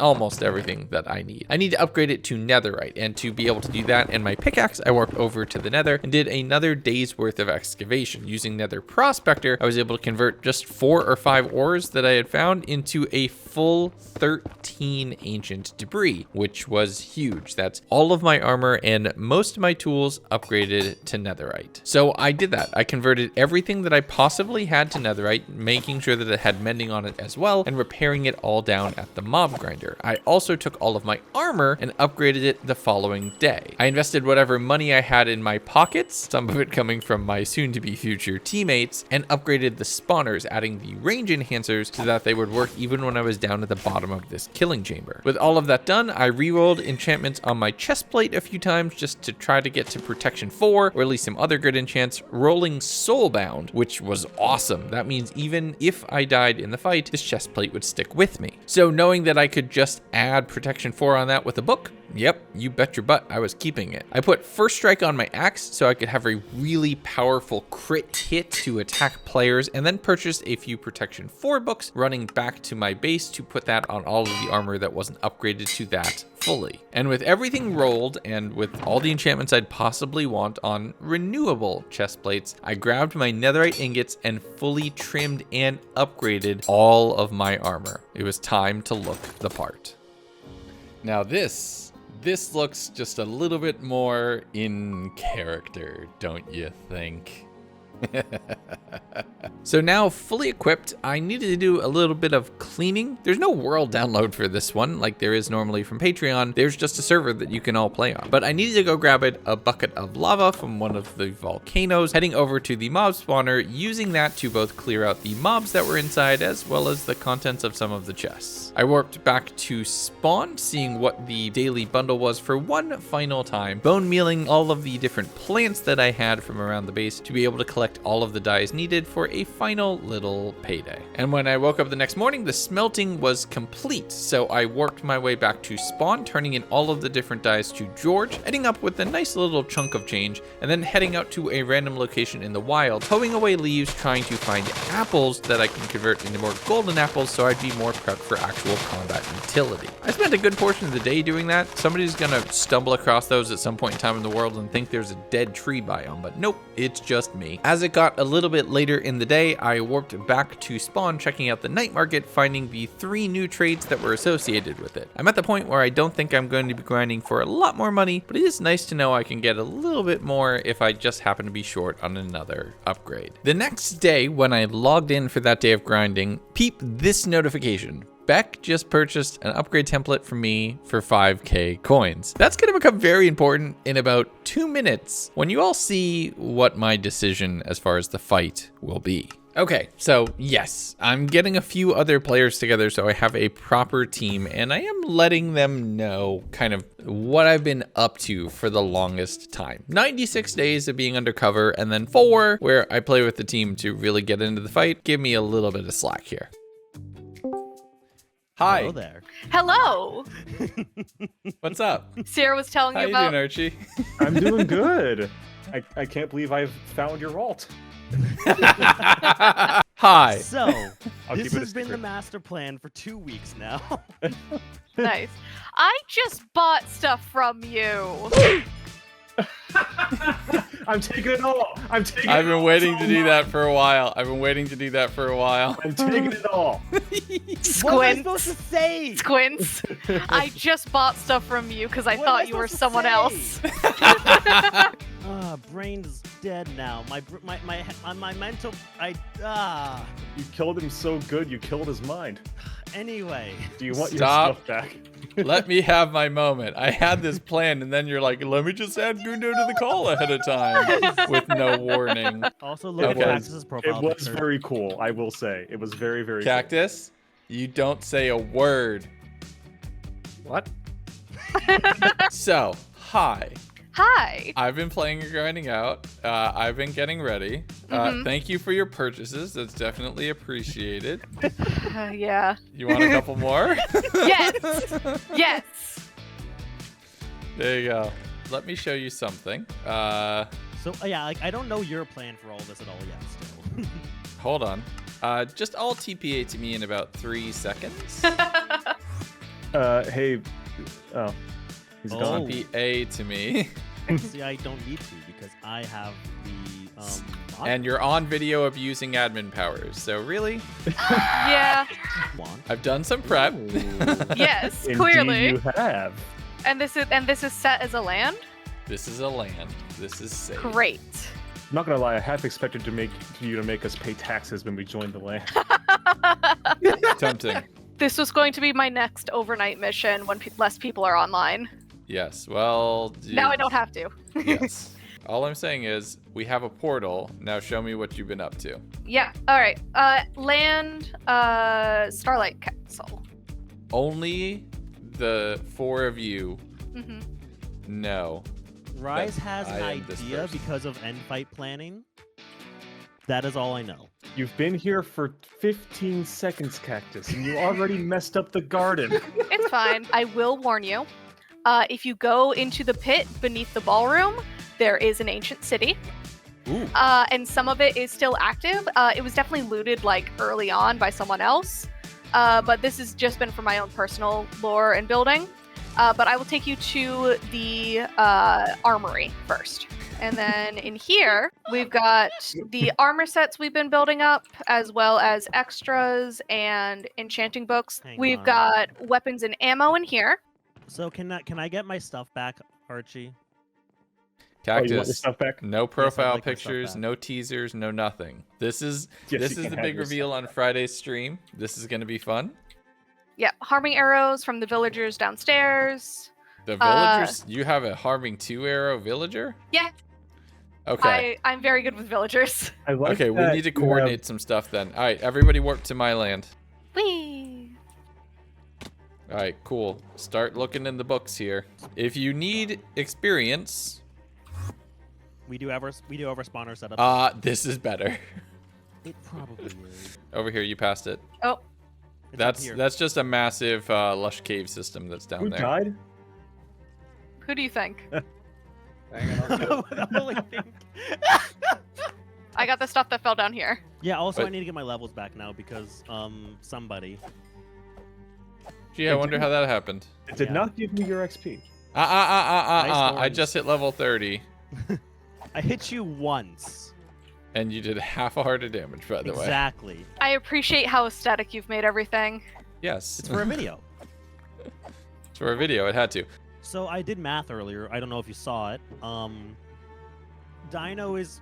almost everything that I need. I need to upgrade it to netherite, and to be able to do that and my pickaxe, I warped over to the nether and did another day's worth of excavation. Using nether prospector, I was able to convert just 4 or 5 ores that I had found into a full 13 ancient debris, which was huge. That's all of my armor and most of my tools upgraded to netherite. So I did that. I converted everything that I possibly had to netherite, making sure that it had mending on it as well, and repairing it all down at the mod mob grinder. I also took all of my armor and upgraded it the following day. I invested whatever money I had in my pockets, some of it coming from my soon-to-be future teammates, and upgraded the spawners, adding the range enhancers so that they would work even when I was down at the bottom of this killing chamber. With all of that done, I re-rolled enchantments on my chest plate a few times just to try to get to protection 4, or at least some other good enchants, rolling soulbound, which was awesome. That means even if I died in the fight, this chest plate would stick with me. So knowing that I could just add protection 4 on that with a book, yep, you bet your butt I was keeping it. I put first strike on my axe so I could have a really powerful crit hit to attack players, and then purchased a few protection 4 books, running back to my base to put that on all of the armor that wasn't upgraded to that fully. And with everything rolled, and with all the enchantments I'd possibly want on renewable chest plates, I grabbed my netherite ingots and fully trimmed and upgraded all of my armor. It was time to look the part. Now this looks just a little bit more in character, don't you think? So now fully equipped, I needed to do a little bit of cleaning. There's no world download for this one like there is normally from Patreon. There's just a server that you can all play on. But I needed to go grab a bucket of lava from one of the volcanoes, heading over to the mob spawner, using that to both clear out the mobs that were inside as well as the contents of some of the chests. I warped back to spawn, seeing what the daily bundle was for one final time, bone mealing all of the different plants that I had from around the base to be able to collect all of the dyes needed for a final little payday. And when I woke up the next morning, the smelting was complete, so I warped my way back to spawn, turning in all of the different dyes to George, ending up with a nice little chunk of change, and then heading out to a random location in the wild, hoeing away leaves, trying to find apples that I can convert into more golden apples so I'd be more prepped for actual combat utility. I spent a good portion of the day doing that. Somebody's gonna stumble across those at some point in time in the world and think there's a dead tree biome, but nope, it's just me. As it got a little bit later in the day, I warped back to spawn, checking out the night market, finding the 3 new trades that were associated with it. I'm at the point where I don't think I'm going to be grinding for a lot more money, but it is nice to know I can get a little bit more if I just happen to be short on another upgrade. The next day, when I logged in for that day of grinding, peep this notification. Beck just purchased an upgrade template for me for 5k coins. That's gonna become very important in about 2 minutes when you all see what my decision as far as the fight will be. Okay, so yes, I'm getting a few other players together so I have a proper team, and I am letting them know kind of what I've been up to for the longest time. 96 days of being undercover, and then 4 where I play with the team to really get into the fight. Give me a little bit of slack here. Hi. Hello there. Hello. What's up? Seer was telling How you you about. doing, Archie? I'm doing good. I can't believe I've found your alt. Hi. So, I'll this keep it a has been the secret. master plan for 2 weeks now. Nice. I just bought stuff from you. I'm taking it all. I'm taking I've it been all. waiting It's to all do mine. that for a while. I'm taking it all. What am I Squints. supposed to say? Squints. I just bought stuff from you because I What am I thought you were supposed to someone say? else. Brain's dead now. My mental. You killed him so good, you killed his mind. Anyway. Do you want Stop. your stuff back? Let me have my moment. I had this plan, and then you're like, let me just add Gundo to the call ahead of time with no warning. Also, look at Okay. Cactus's profile It was picture. very cool, I will say. It was very, very Cactus, you don't say a word. What? So, hi. Hi. I've been playing and grinding out. I've been getting ready. Thank you for your purchases. That's definitely appreciated. Yeah. You want a couple more? Yes. Yes. There you go. Let me show you something. So, yeah, like, I don't know your plan for all this at all yet, still. Hold on. Just all TPA to me in about 3 seconds. Hey. Oh. He's gone. TPA to me. See, I don't need to because I have the And you're on video abusing admin powers. So really? Yeah. I've done some prep. Yes, Indeed clearly. you have. And this is set as a land? This is a land. This is safe. Great. I'm not gonna lie, I half expected you to make us pay taxes when we joined the land. Tempting. This was going to be my next overnight mission when less people are online. Yes, well... Now I don't have to. Yes. All I'm saying is, we have a portal. Now show me what you've been up to. Yeah, alright. Land, Starlight Castle. Only the 4 of you know. Rise that has I an am this idea person. because of end fight planning. That is all I know. You've been here for 15 seconds, Cactus, and you already messed up the garden. It's fine. I will warn you. If you go into the pit beneath the ballroom, there is an ancient city. Ooh. And some of it is still active. It was definitely looted like early on by someone else. But this has just been for my own personal lore and building. But I will take you to the armory first. And then in here, we've got the armor sets we've been building up, as well as extras and enchanting books. We've got weapons and ammo in here. So can I get my stuff back, Archie? Cactus, you want your stuff back? no Yes, I'd profile like my stuff pictures, back. no teasers, no nothing. This is Yes, this you is can the have big your reveal stuff on Friday's stream. This is going to be fun. Yeah, harming arrows from the villagers downstairs. The villagers, you have a harming 2 arrow villager? Yeah, Okay. I'm very good with villagers. I like Okay, we that need to you have- coordinate some stuff then. All right, everybody warp to my land. Whee! All right, cool. Start looking in the books here. If you need experience, We do have our spawner set up. this is better. It probably is. Over here, you passed it. Oh. It's up That's here. that's just a massive lush cave system that's down Who there. died? Who do you think? I only think- I got the stuff that fell down here. Yeah. Also, But- I need to get my levels back now because somebody. Gee, I wonder how that happened. It did Yeah. not give me your XP. Nice I ones. just hit level 30, I hit you once. and you did half a heart of damage, by the way. Exactly. I appreciate how aesthetic you've made everything. Yes. It's for a video. It's for a video, it had to. So I did math earlier. I don't know if you saw it. Dino is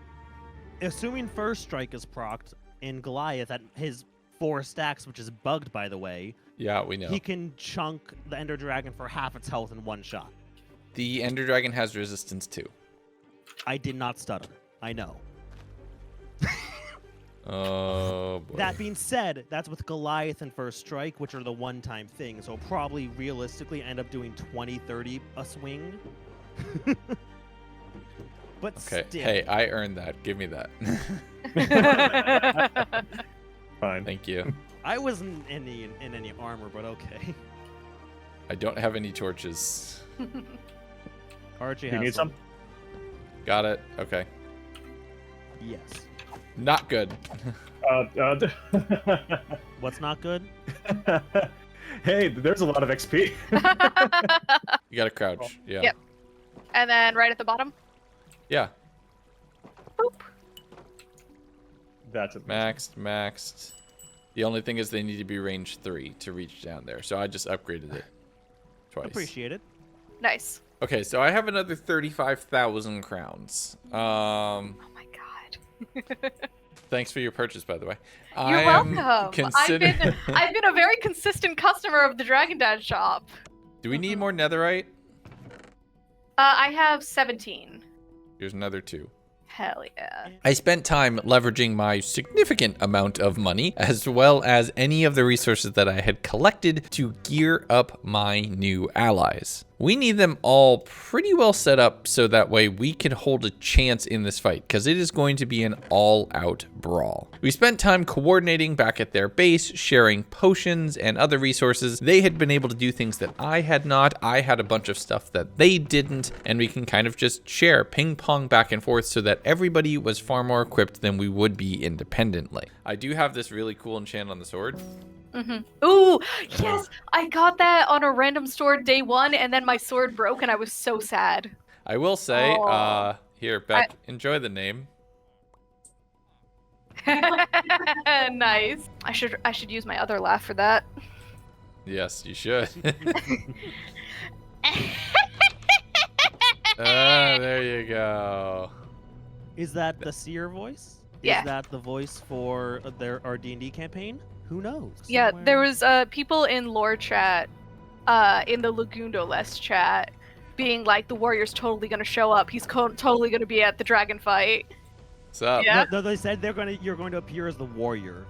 assuming first strike is procced, and Goliath at his 4 stacks, which is bugged by the way. Yeah, we know. He can chunk the Ender Dragon for half its health in one shot. The Ender Dragon has resistance too. I did not stutter. I know. Oh boy. That being said, that's with Goliath and First Strike, which are the one-time thing. So probably realistically end up doing 20, 30 a swing. But Okay. still. Hey, I earned that. Give me that. Fine. Thank you. I wasn't in any armor, but okay. I don't have any torches. Archie You has need some? Got it. Okay. Yes. Not good. What's not good? Hey, there's a lot of XP. You gotta crouch. Yeah. Yep. And then right at the bottom. Yeah. Boop. That's it. Maxed. The only thing is they need to be range 3 to reach down there. So I just upgraded it twice. Appreciate it. Nice. Okay, so I have another 35,000 crowns. Oh my god. Thanks for your purchase, by the way. You're welcome. I've been a very consistent customer of the Dragon Dad shop. Do we need more netherite? I have 17. Here's another 2. Hell yeah. I spent time leveraging my significant amount of money, as well as any of the resources that I had collected to gear up my new allies. We need them all pretty well set up so that way we can hold a chance in this fight, because it is going to be an all-out brawl. We spent time coordinating back at their base, sharing potions and other resources. They had been able to do things that I had not. I had a bunch of stuff that they didn't, and we can kind of just share ping pong back and forth so that everybody was far more equipped than we would be independently. I do have this really cool enchant on the sword. Ooh, yes! I got that on a random store day 1, and then my sword broke, and I was so sad. I will say, Oh. here, Beck, enjoy the name. Nice. I should use my other laugh for that. Yes, you should. There you go. Is that the Seer voice? Yeah. Is that the voice for our D&D campaign? Who knows? Yeah, Somewhere- there was people in lore chat, in the Legundo less chat, being like, the warrior's totally gonna show up. He's totally gonna be at the dragon fight. What's up? Yeah. No, they said you're going to appear as the warrior.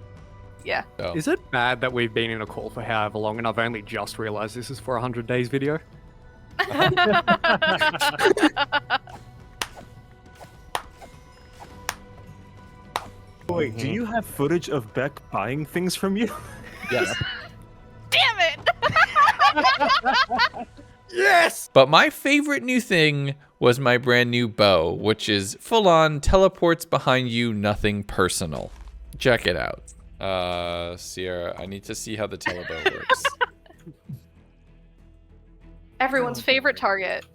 Yeah. Oh. Is it bad that we've been in a call for however long and I've only just realized this is for a 100 days video? Wait, do you have footage of Beck buying things from you? Yes. Damn it! Yes! But my favorite new thing was my brand new bow, which is full on teleports behind you, nothing personal. Check it out. Sierra, I need to see how the telebow works. Everyone's favorite target.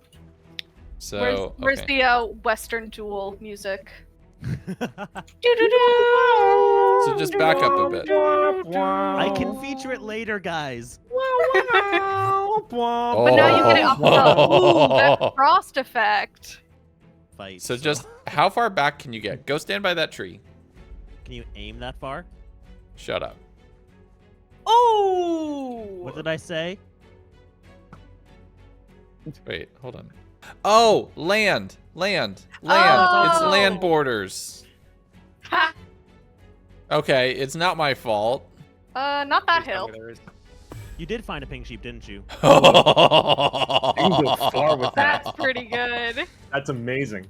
So, Where's okay. the Western duel music? So just back up a bit. I can feature it later, guys. But now you get it up Ooh, that frost effect. Fight. So just, how far back can you get? Go stand by that tree. Can you aim that far? Shut up. Oh! What did I say? Wait, hold on. Oh, land. It's land borders. Ha! Okay, it's not my fault. Not that hill. You did find a pink sheep, didn't you? You can go far with that. That's pretty good. That's amazing.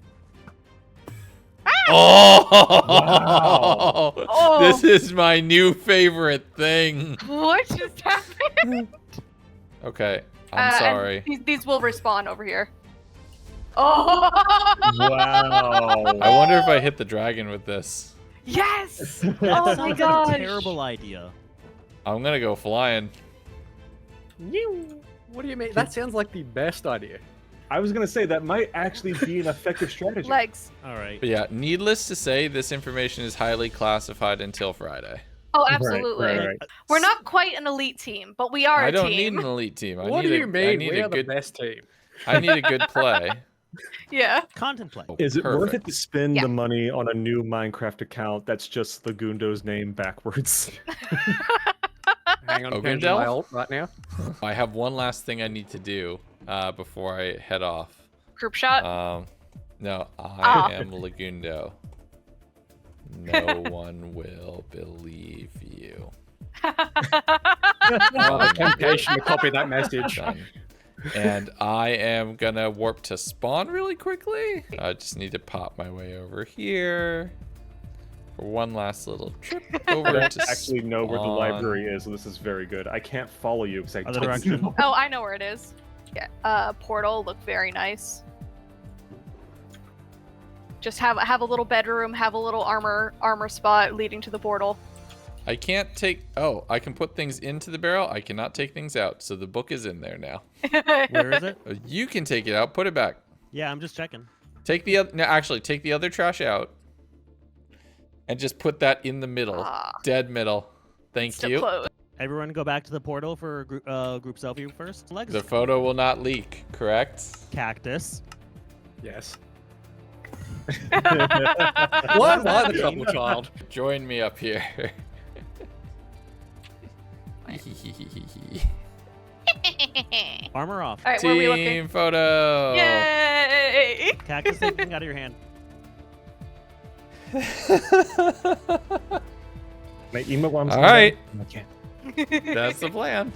Oh! Oh. This is my new favorite thing. What just happened? Okay, I'm sorry. And these will respawn over here. Oh! Wow. I wonder if I hit the dragon with this. Yes! That Oh my sounds like gosh. a terrible idea. I'm gonna go flying. What do you mean? That sounds like the best idea. I was gonna say that might actually be an effective strategy. Legs. All right. But yeah, needless to say, this information is highly classified until Friday. Oh, absolutely. Right. We're not quite an elite team, but we are I a don't team. need an elite team. What do you mean? We are the good, best team. I need a good play. Yeah. Contemplate. Is it worth it Perfect. to spend Yeah. the money on a new Minecraft account that's just Legundo's name backwards? Hang on, Okay, changing Del? my alt right now. I have one last thing I need to do before I head off. Group shot. No, Oh. I am Legundo. No one will believe you. Oh, the temptation to copy that message. Done. And I am gonna warp to spawn really quickly. I just need to pop my way over here for one last little trip over I to actually know where the spawn. library is, so this is very good. I can't follow you because I Other don't direction. know. Oh, I know where it is. Yeah. Portal look very nice. Just have a little bedroom, have a little armor spot leading to the portal. I can't take. Oh, I can put things into the barrel. I cannot take things out. So the book is in there now. Where is it? You can take it out. Put it back. Yeah, I'm just checking. Take the other. No, actually, take the other trash out, and just put that in the middle, dead middle. Thank Still you. close. Everyone go back to the portal for group selfie first. Legs. The photo will not leak. Correct. Cactus. Yes. Why the trouble child? Join me up here. Armor off. All right, where are we looking? Team photo. Yay! Cactus taking out of your hand. My emo one's All right. I can't. That's the plan.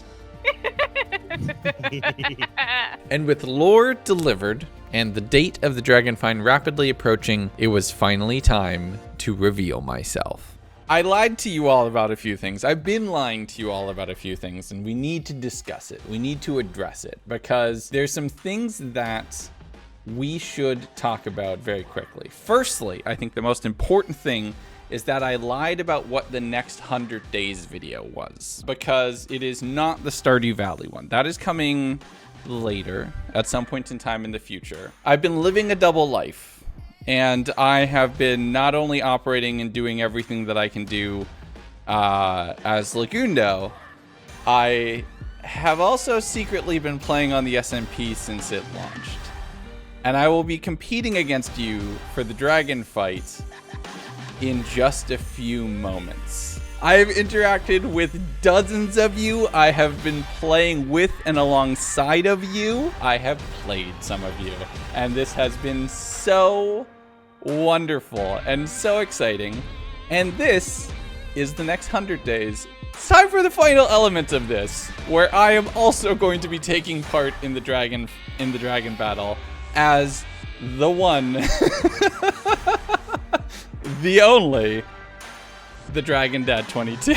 And with lore delivered and the date of the Dragonfind rapidly approaching, it was finally time to reveal myself. I lied to you all about a few things. I've been lying to you all about a few things, and we need to discuss it. We need to address it because there's some things that we should talk about very quickly. Firstly, I think the most important thing is that I lied about what the next 100 days video was, because it is not the Stardew Valley one. That is coming later at some point in time in the future. I've been living a double life, and I have been not only operating and doing everything that I can do as Legundo, I have also secretly been playing on the SMP since it launched. And I will be competing against you for the dragon fight in just a few moments. I have interacted with dozens of you. I have been playing with and alongside of you. I have played some of you. And this has been so wonderful and so exciting. And this is the next 100 days. It's time for the final element of this, where I am also going to be taking part in the dragon battle as the one, the only, the Dragon Dad 22.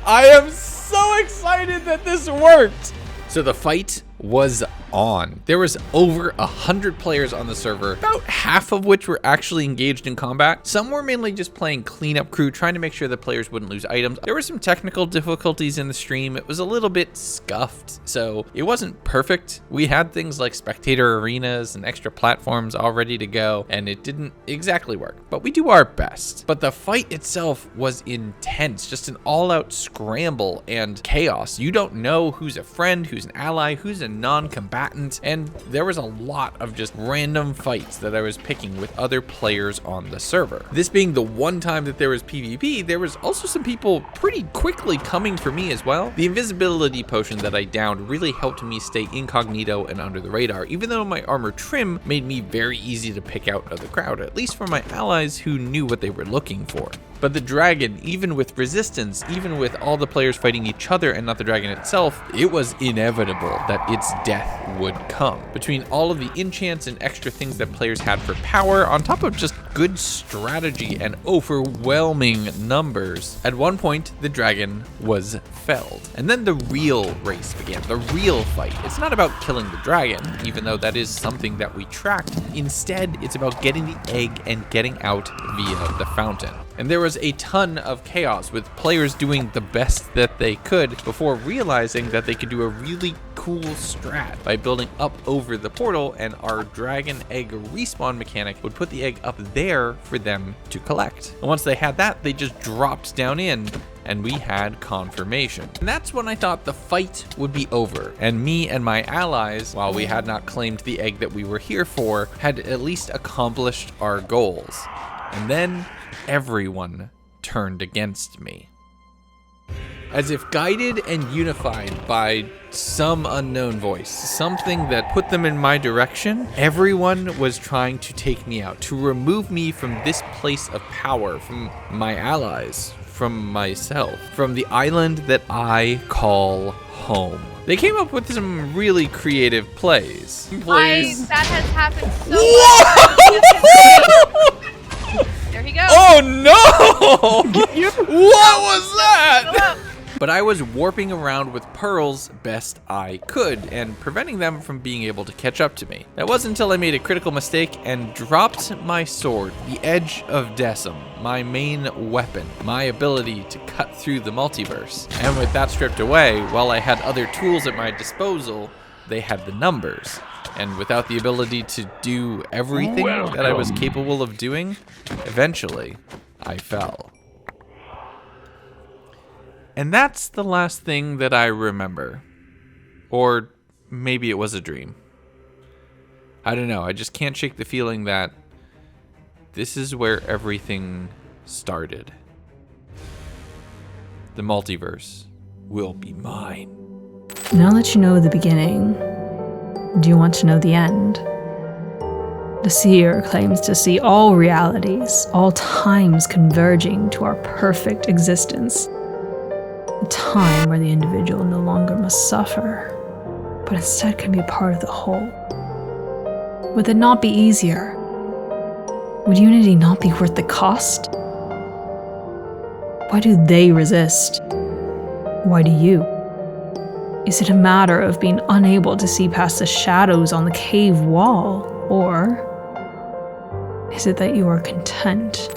I am so excited that this worked. So the fight was on. There was over 100 players on the server, about half of which were actually engaged in combat. Some were mainly just playing cleanup crew, trying to make sure the players wouldn't lose items. There were some technical difficulties in the stream. It was a little bit scuffed, so it wasn't perfect. We had things like spectator arenas and extra platforms all ready to go, and it didn't exactly work, but we do our best. But the fight itself was intense, just an all-out scramble and chaos. You don't know who's a friend, who's an ally, who's a non-combatant, and there was a lot of just random fights that I was picking with other players on the server. This being the one time that there was PvP, there was also some people pretty quickly coming for me as well. The invisibility potion that I downed really helped me stay incognito and under the radar, even though my armor trim made me very easy to pick out of the crowd, at least for my allies who knew what they were looking for. But the dragon, even with resistance, even with all the players fighting each other and not the dragon itself, it was inevitable that its death would come. Between all of the enchants and extra things that players had for power, on top of just good strategy and overwhelming numbers, at one point the dragon was felled. And then the real race began, the real fight. It's not about killing the dragon, even though that is something that we tracked. Instead, it's about getting the egg and getting out via the fountain. And there was a ton of chaos with players doing the best that they could before realizing that they could do a really cool strat by building up over the portal, and our dragon egg respawn mechanic would put the egg up there for them to collect. And once they had that, they just dropped down in, and we had confirmation. And that's when I thought the fight would be over, and me and my allies, while we had not claimed the egg that we were here for, had at least accomplished our goals. And then everyone turned against me. As if guided and unified by some unknown voice, something that put them in my direction, everyone was trying to take me out, to remove me from this place of power, from my allies, from myself, from the island that I call home. They came up with some really creative plays. That has happened so much. There he goes. Oh no! What was that? But I was warping around with pearls best I could and preventing them from being able to catch up to me. That wasn't until I made a critical mistake and dropped my sword, the edge of Decem, my main weapon, my ability to cut through the multiverse. And with that stripped away, while I had other tools at my disposal, they had the numbers. And without the ability to do everything that I was capable of doing, eventually I fell. And that's the last thing that I remember. Or maybe it was a dream. I don't know, I just can't shake the feeling that this is where everything started. The multiverse will be mine. Now that you know the beginning, do you want to know the end? The Seer claims to see all realities, all times converging to our perfect existence. A time where the individual no longer must suffer, but instead can be a part of the whole. Would it not be easier? Would unity not be worth the cost? Why do they resist? Why do you? Is it a matter of being unable to see past the shadows on the cave wall? Or is it that you are content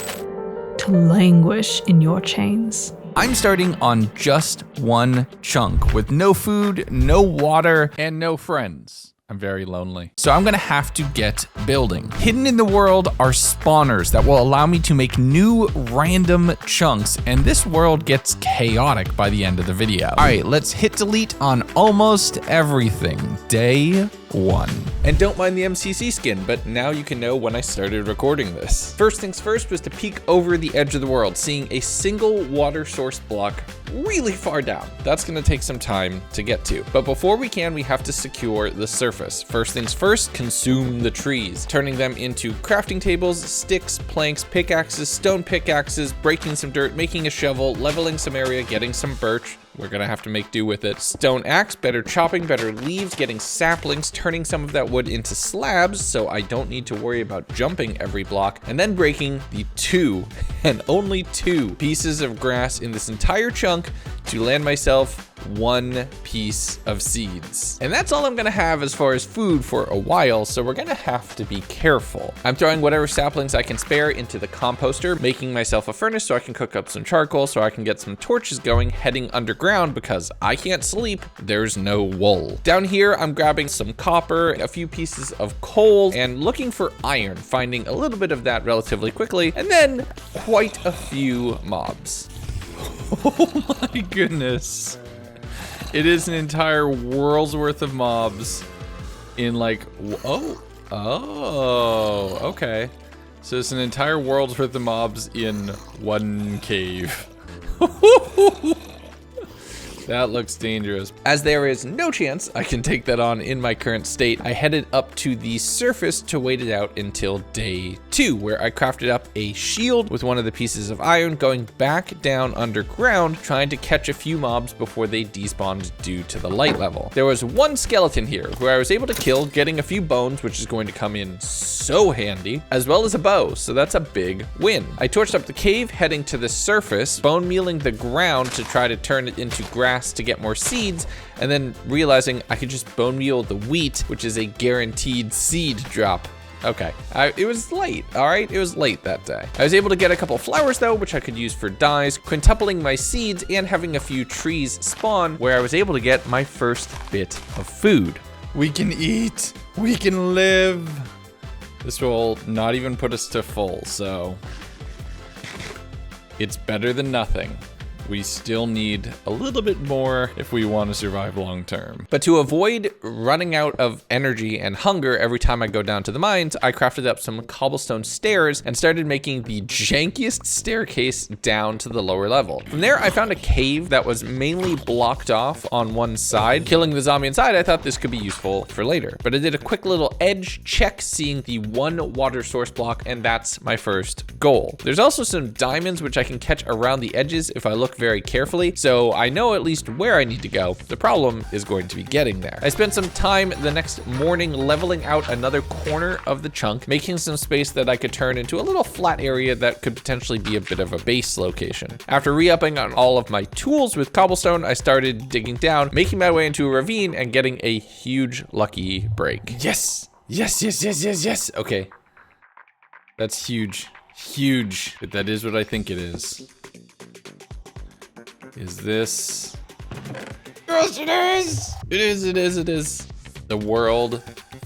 to languish in your chains? I'm starting on just one chunk with no food, no water, and no friends. I'm very lonely. So I'm gonna have to get building. Hidden in the world are spawners that will allow me to make new random chunks, and this world gets chaotic by the end of the video. All right, let's hit delete on almost everything. Day 1. And don't mind the MCC skin, but now you can know when I started recording this. First things first was to peek over the edge of the world, seeing a single water source block really far down. That's gonna take some time to get to. But before we can, we have to secure the surface. First things first, consume the trees, turning them into crafting tables, sticks, planks, pickaxes, stone pickaxes, breaking some dirt, making a shovel, leveling some area, getting some birch. We're gonna have to make do with it. Stone axe, better chopping, better leaves, getting saplings, turning some of that wood into slabs so I don't need to worry about jumping every block, and then breaking the 2 and only 2 pieces of grass in this entire chunk to land myself 1 piece of seeds. And that's all I'm gonna have as far as food for a while, so we're gonna have to be careful. I'm throwing whatever saplings I can spare into the composter, making myself a furnace so I can cook up some charcoal so I can get some torches going, heading underground because I can't sleep, there's no wool. Down here, I'm grabbing some copper, a few pieces of coal, and looking for iron, finding a little bit of that relatively quickly, and then quite a few mobs. Oh my goodness. It is an entire world's worth of mobs in like, okay. So it's an entire world's worth of mobs in 1 cave. That looks dangerous. As there is no chance I can take that on in my current state, I headed up to the surface to wait it out until day 2, where I crafted up a shield with one of the pieces of iron, going back down underground, trying to catch a few mobs before they despawned due to the light level. There was 1 skeleton here who I was able to kill, getting a few bones, which is going to come in so handy, as well as a bow, so that's a big win. I torched up the cave, heading to the surface, bone mealing the ground to try to turn it into grass to get more seeds, and then realizing I could just bone meal the wheat, which is a guaranteed seed drop. Okay, it was late, all right? It was late that day. I was able to get a couple flowers though, which I could use for dyes, quintupling my seeds, and having a few trees spawn where I was able to get my first bit of food. We can eat, we can live. This will not even put us to full, so it's better than nothing. We still need a little bit more if we want to survive long term. But to avoid running out of energy and hunger every time I go down to the mines, I crafted up some cobblestone stairs and started making the jankiest staircase down to the lower level. From there, I found a cave that was mainly blocked off on one side. Killing the zombie inside, I thought this could be useful for later. But I did a quick little edge check, seeing the 1 water source block, and that's my first goal. There's also some diamonds which I can catch around the edges if I look very carefully, so I know at least where I need to go. The problem is going to be getting there. I spent some time the next morning leveling out another corner of the chunk, making some space that I could turn into a little flat area that could potentially be a bit of a base location. After re-upping on all of my tools with cobblestone, I started digging down, making my way into a ravine and getting a huge lucky break. Yes! Yes, yes, yes, yes, yes! Okay. That's huge. Huge. But that is what I think it is. Is this? Yes, it is! It is, it is, it is. The World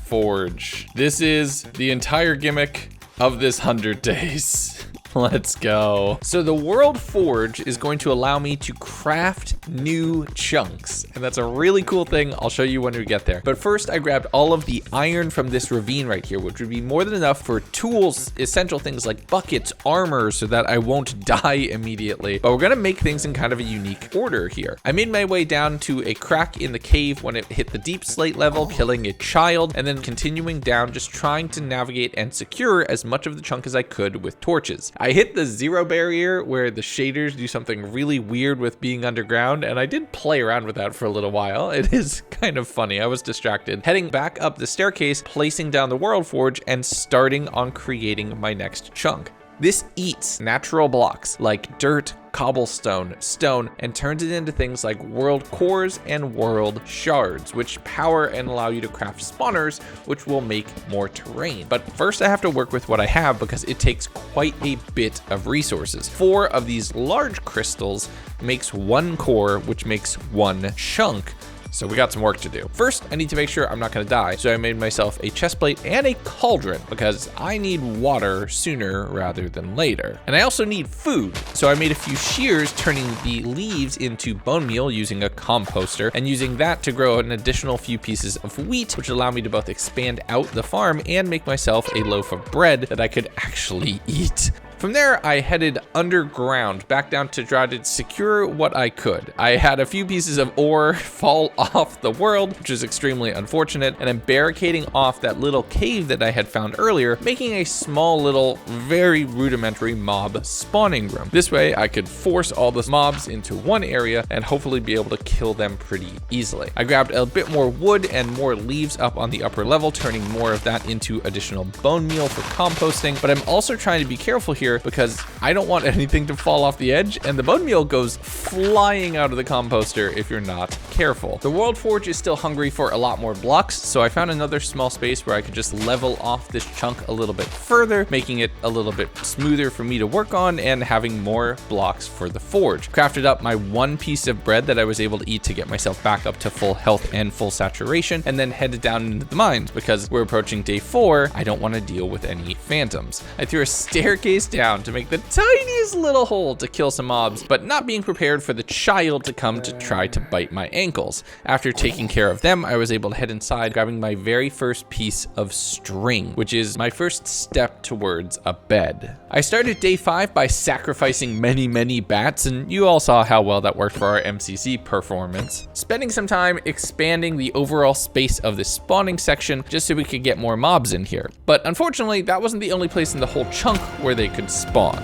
Forge. This is the entire gimmick of this 100 days. Let's go. So the World Forge is going to allow me to craft new chunks, and that's a really cool thing. I'll show you when we get there. But first, I grabbed all of the iron from this ravine right here, which would be more than enough for tools, essential things like buckets, armor, so that I won't die immediately. But we're gonna make things in kind of a unique order here. I made my way down to a crack in the cave when it hit the deep slate level, killing a child, and then continuing down, just trying to navigate and secure as much of the chunk as I could with torches. I hit the 0 barrier where the shaders do something really weird with being underground, and I did play around with that for a little while. It is kind of funny. I was distracted. Heading back up the staircase, placing down the World Forge, and starting on creating my next chunk. This eats natural blocks like dirt, cobblestone, stone, and turns it into things like world cores and world shards, which power and allow you to craft spawners, which will make more terrain. But first I have to work with what I have because it takes quite a bit of resources. 4 of these large crystals makes 1 core, which makes 1 chunk. So we got some work to do. First, I need to make sure I'm not gonna die, so I made myself a chest plate and a cauldron because I need water sooner rather than later. And I also need food, so I made a few shears, turning the leaves into bone meal using a composter and using that to grow an additional few pieces of wheat, which allow me to both expand out the farm and make myself a loaf of bread that I could actually eat. From there, I headed underground back down to try to secure what I could. I had a few pieces of ore fall off the world, which is extremely unfortunate, and I'm barricading off that little cave that I had found earlier, making a small little, very rudimentary mob spawning room. This way, I could force all the mobs into one area and hopefully be able to kill them pretty easily. I grabbed a bit more wood and more leaves up on the upper level, turning more of that into additional bone meal for composting, but I'm also trying to be careful here because I don't want anything to fall off the edge, and the bone meal goes flying out of the composter if you're not careful. The World Forge is still hungry for a lot more blocks, so I found another small space where I could just level off this chunk a little bit further, making it a little bit smoother for me to work on and having more blocks for the forge. Crafted up my one piece of bread that I was able to eat to get myself back up to full health and full saturation, and then headed down into the mines because we're approaching day 4. I don't want to deal with any phantoms. I threw a staircase down to make the tiniest little hole to kill some mobs, but not being prepared for the child to come to try to bite my ankles. After taking care of them, I was able to head inside, grabbing my very first piece of string, which is my first step towards a bed. I started day 5 by sacrificing many bats, and you all saw how well that worked for our MCC performance. Spending some time expanding the overall space of this spawning section just so we could get more mobs in here. But unfortunately, that wasn't the only place in the whole chunk where they could spawn.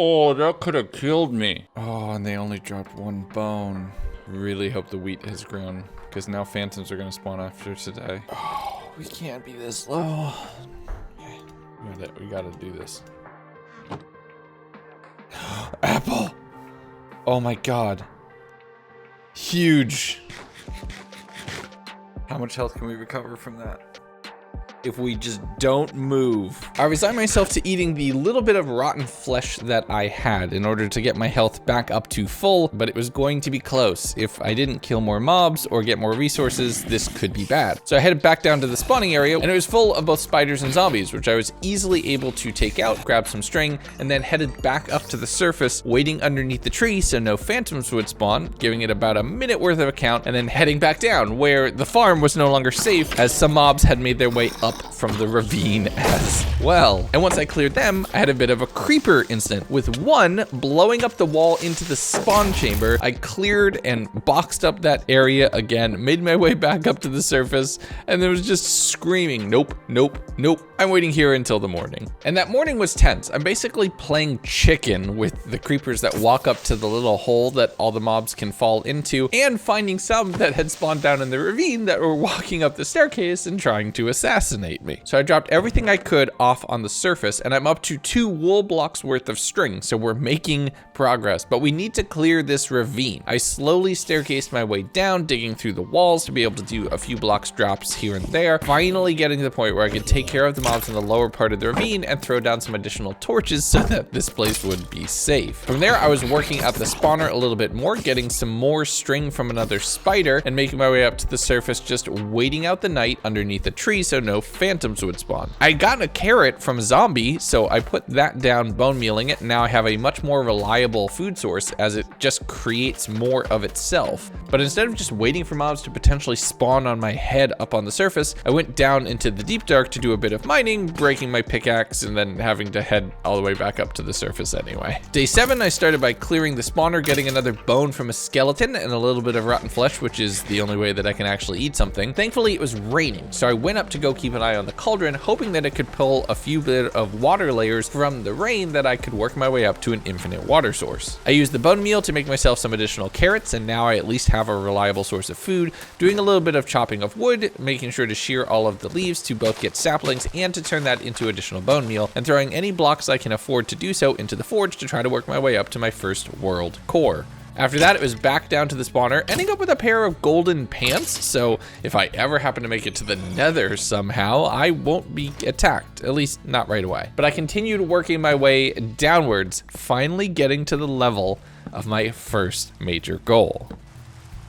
Oh, that could have killed me. Oh, and they only dropped 1 bone. Really hope the wheat has grown, because now phantoms are gonna spawn after today. Oh, we can't be this low. Okay, we gotta do this. Apple! Oh my god. Huge. How much health can we recover from that? If we just don't move. I resigned myself to eating the little bit of rotten flesh that I had in order to get my health back up to full, but it was going to be close. If I didn't kill more mobs or get more resources, this could be bad. So I headed back down to the spawning area, and it was full of both spiders and zombies, which I was easily able to take out, grab some string, and then headed back up to the surface, waiting underneath the tree so no phantoms would spawn, giving it about a minute worth of a count, and then heading back down, where the farm was no longer safe as some mobs had made their way up from the ravine as well. And once I cleared them, I had a bit of a creeper incident, with one blowing up the wall into the spawn chamber. I cleared and boxed up that area again, made my way back up to the surface, and then was just screaming, nope, nope, nope. I'm waiting here until the morning. And that morning was tense. I'm basically playing chicken with the creepers that walk up to the little hole that all the mobs can fall into, and finding some that had spawned down in the ravine that were walking up the staircase and trying to assassinate me. So I dropped everything I could off on the surface, and I'm up to 2 wool blocks worth of string, so we're making progress, but we need to clear this ravine. I slowly staircased my way down, digging through the walls to be able to do a few blocks drops here and there, finally getting to the point where I could take care of the mobs in the lower part of the ravine and throw down some additional torches so that this place would be safe. From there, I was working at the spawner a little bit more, getting some more string from another spider, and making my way up to the surface, just waiting out the night underneath a tree so no phantoms would spawn. I got a carrot from a zombie, so I put that down, bone mealing it, and now I have a much more reliable food source as it just creates more of itself. But instead of just waiting for mobs to potentially spawn on my head up on the surface, I went down into the deep dark to do a bit of mining, breaking my pickaxe, and then having to head all the way back up to the surface anyway. Day 7, I started by clearing the spawner, getting another bone from a skeleton and a little bit of rotten flesh, which is the only way that I can actually eat something. Thankfully, it was raining, so I went up to go keep an eye on the cauldron, hoping that it could pull a few bit of water layers from the rain that I could work my way up to an infinite water source. I used the bone meal to make myself some additional carrots, and now I at least have a reliable source of food, doing a little bit of chopping of wood, making sure to shear all of the leaves to both get saplings and to turn that into additional bone meal, and throwing any blocks I can afford to do so into the forge to try to work my way up to my first world core. After that, it was back down to the spawner, ending up with a pair of golden pants, so if I ever happen to make it to the Nether somehow, I won't be attacked, at least not right away. But I continued working my way downwards, finally getting to the level of my first major goal.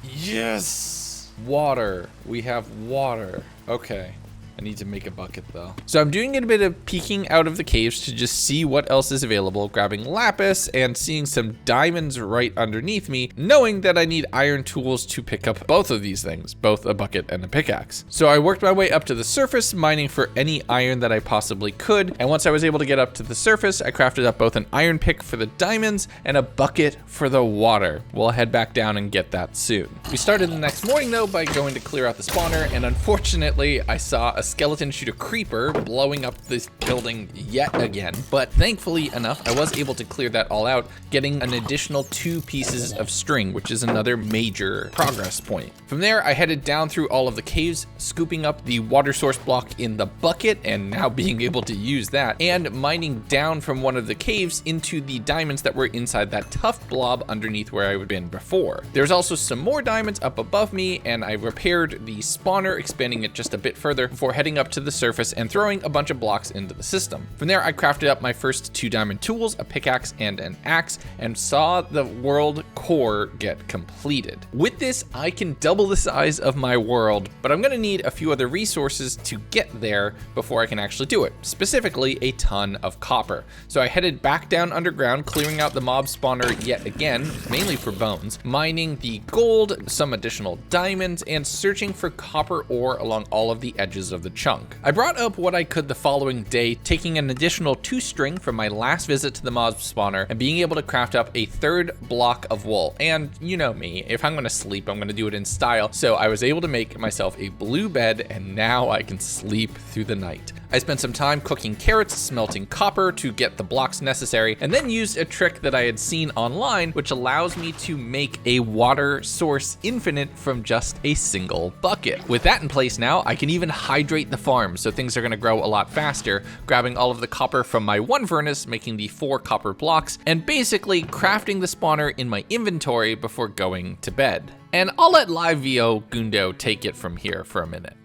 Yes! Water. We have water. Okay. I need to make a bucket though. So I'm doing a bit of peeking out of the caves to just see what else is available, grabbing lapis and seeing some diamonds right underneath me, knowing that I need iron tools to pick up both of these things, both a bucket and a pickaxe. So I worked my way up to the surface, mining for any iron that I possibly could. And once I was able to get up to the surface, I crafted up both an iron pick for the diamonds and a bucket for the water. We'll head back down and get that soon. We started the next morning though by going to clear out the spawner, and unfortunately I saw a skeleton shoot a creeper, blowing up this building yet again. But thankfully enough, I was able to clear that all out, getting an additional 2 pieces of string, which is another major progress point. From there, I headed down through all of the caves, scooping up the water source block in the bucket, and now being able to use that, and mining down from one of the caves into the diamonds that were inside that tough blob underneath where I had been before. There's also some more diamonds up above me, and I repaired the spawner, expanding it just a bit further before heading up to the surface and throwing a bunch of blocks into the system. From there, I crafted up my first 2 diamond tools, a pickaxe and an axe, and saw the world core get completed. With this, I can double the size of my world, but I'm gonna need a few other resources to get there before I can actually do it, specifically a ton of copper. So I headed back down underground, clearing out the mob spawner yet again, mainly for bones, mining the gold, some additional diamonds, and searching for copper ore along all of the edges of the chunk. I brought up what I could the following day, taking an additional 2 string from my last visit to the mob spawner and being able to craft up a 3rd block of wool. And you know me, if I'm gonna sleep, I'm gonna do it in style. So I was able to make myself a blue bed, and now I can sleep through the night. I spent some time cooking carrots, smelting copper to get the blocks necessary, and then used a trick that I had seen online, which allows me to make a water source infinite from just a single bucket. With that in place now, I can even hydrate the farm, so things are gonna grow a lot faster, grabbing all of the copper from my 1 furnace, making the 4 copper blocks, and basically crafting the spawner in my inventory before going to bed. And I'll let Legundo take it from here for a minute.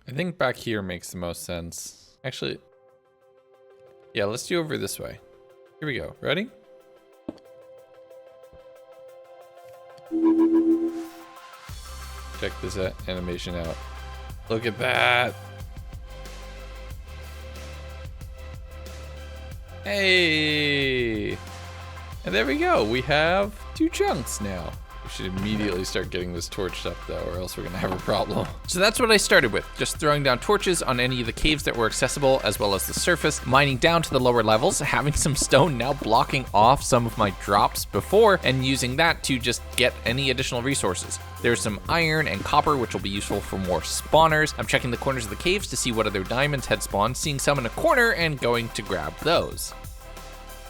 I think back here makes the most sense. Actually, yeah, let's do over this way. Here we go. Ready? Check this animation out. Look at that. Hey. And there we go. We have 2 chunks now. We should immediately start getting this torched up though, or else we're gonna have a problem. So that's what I started with, just throwing down torches on any of the caves that were accessible, as well as the surface, mining down to the lower levels, having some stone now blocking off some of my drops before, and using that to just get any additional resources. There's some iron and copper, which will be useful for more spawners. I'm checking the corners of the caves to see what other diamonds had spawned, seeing some in a corner and going to grab those.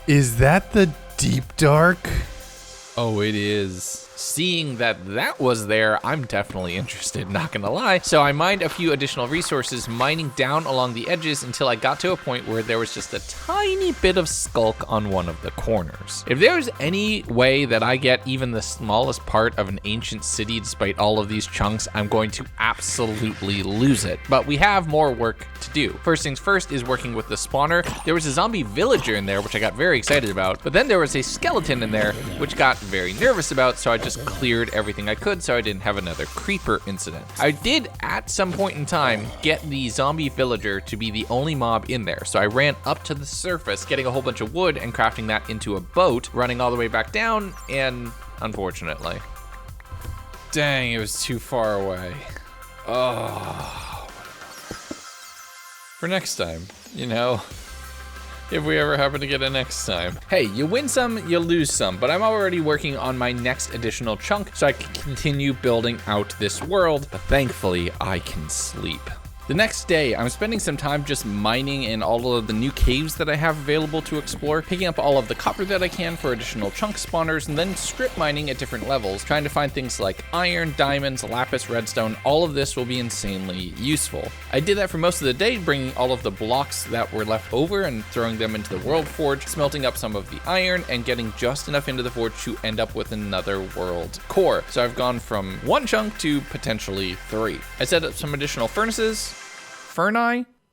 Is that the deep dark? Oh, it is. Seeing that that was there, I'm definitely interested, not gonna lie. So I mined a few additional resources, mining down along the edges until I got to a point where there was just a tiny bit of Sculk on one of the corners. If there's any way that I get even the smallest part of an ancient city despite all of these chunks, I'm going to absolutely lose it. But we have more work to do. First things first is working with the spawner. There was a zombie villager in there, which I got very excited about, but then there was a skeleton in there, which got very nervous about, so I just cleared everything I could so I didn't have another creeper incident. I did at some point in time get the zombie villager to be the only mob in there, so I ran up to the surface, getting a whole bunch of wood and crafting that into a boat, running all the way back down, and unfortunately. Dang, it was too far away. Oh. For next time, you know. If we ever happen to get a next time. Hey, you win some, you lose some, but I'm already working on my next additional chunk so I can continue building out this world, but thankfully I can sleep. The next day, I'm spending some time just mining in all of the new caves that I have available to explore, picking up all of the copper that I can for additional chunk spawners, and then strip mining at different levels, trying to find things like iron, diamonds, lapis, redstone. All of this will be insanely useful. I did that for most of the day, bringing all of the blocks that were left over and throwing them into the world forge, smelting up some of the iron, and getting just enough into the forge to end up with another world core. So I've gone from 1 chunk to potentially 3. I set up some additional furnaces.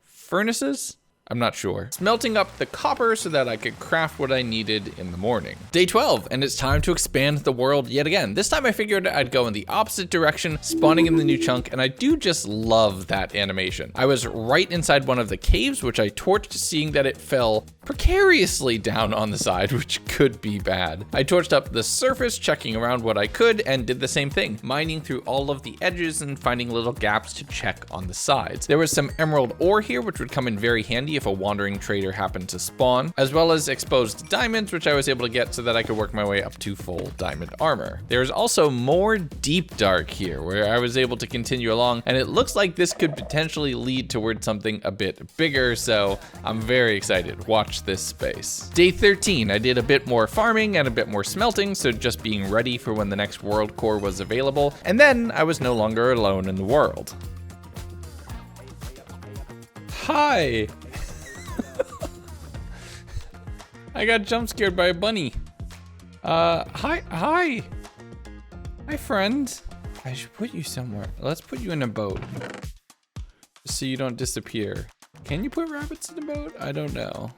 Furnaces? I'm not sure. Smelting up the copper so that I could craft what I needed in the morning. Day 12, and it's time to expand the world yet again. This time I figured I'd go in the opposite direction, spawning in the new chunk, and I do just love that animation. I was right inside one of the caves, which I torched, seeing that it fell precariously down on the side, which could be bad. I torched up the surface, checking around what I could, and did the same thing, mining through all of the edges and finding little gaps to check on the sides. There was some emerald ore here, which would come in very handy if a wandering trader happened to spawn, as well as exposed diamonds, which I was able to get so that I could work my way up to full diamond armor. There's also more deep dark here, where I was able to continue along, and it looks like this could potentially lead towards something a bit bigger, so I'm very excited. Watch this space. Day 13, I did a bit more farming and a bit more smelting, so just being ready for when the next world core was available, and then I was no longer alone in the world. Hi! I got jump scared by a bunny. Hi. Hi, friend. I should put you somewhere. Let's put you in a boat. So you don't disappear. Can you put rabbits in a boat? I don't know.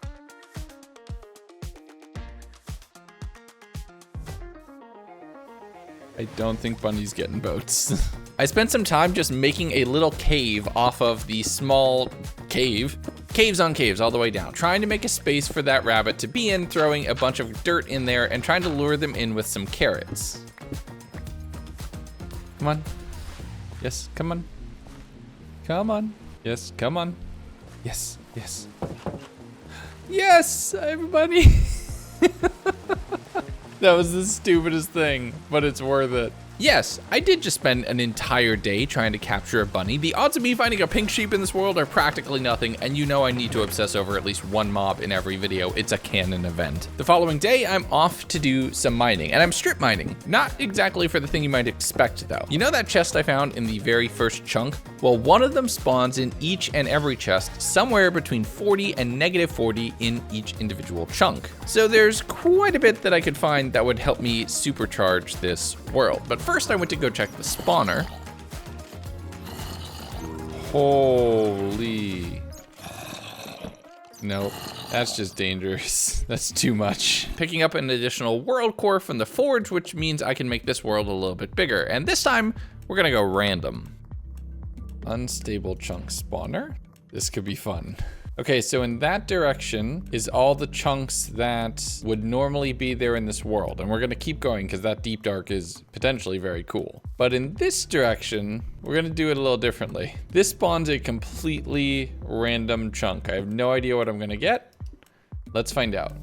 I don't think bunnies get in boats. I spent some time just making a little cave off of the small cave. Caves on caves all the way down, trying to make a space for that rabbit to be in, throwing a bunch of dirt in there and trying to lure them in with some carrots. Come on. Yes, come on. Come on. Yes, come on. Yes, yes. Yes, everybody. That was the stupidest thing, but it's worth it. Yes, I did just spend an entire day trying to capture a bunny. The odds of me finding a pink sheep in this world are practically nothing, and you know I need to obsess over at least one mob in every video. It's a canon event. The following day, I'm off to do some mining, and I'm strip mining. Not exactly for the thing you might expect, though. You know that chest I found in the very first chunk? Well, one of them spawns in each and every chest, somewhere between 40 and -40 in each individual chunk. So there's quite a bit that I could find that would help me supercharge this world. But first I went to go check the spawner. Holy. Nope, that's just dangerous. That's too much. Picking up an additional world core from the forge, which means I can make this world a little bit bigger. And this time we're gonna go random. Unstable chunk spawner. This could be fun. Okay, so in that direction is all the chunks that would normally be there in this world. And we're gonna keep going because that deep dark is potentially very cool. But in this direction, we're gonna do it a little differently. This spawns a completely random chunk. I have no idea what I'm gonna get. Let's find out.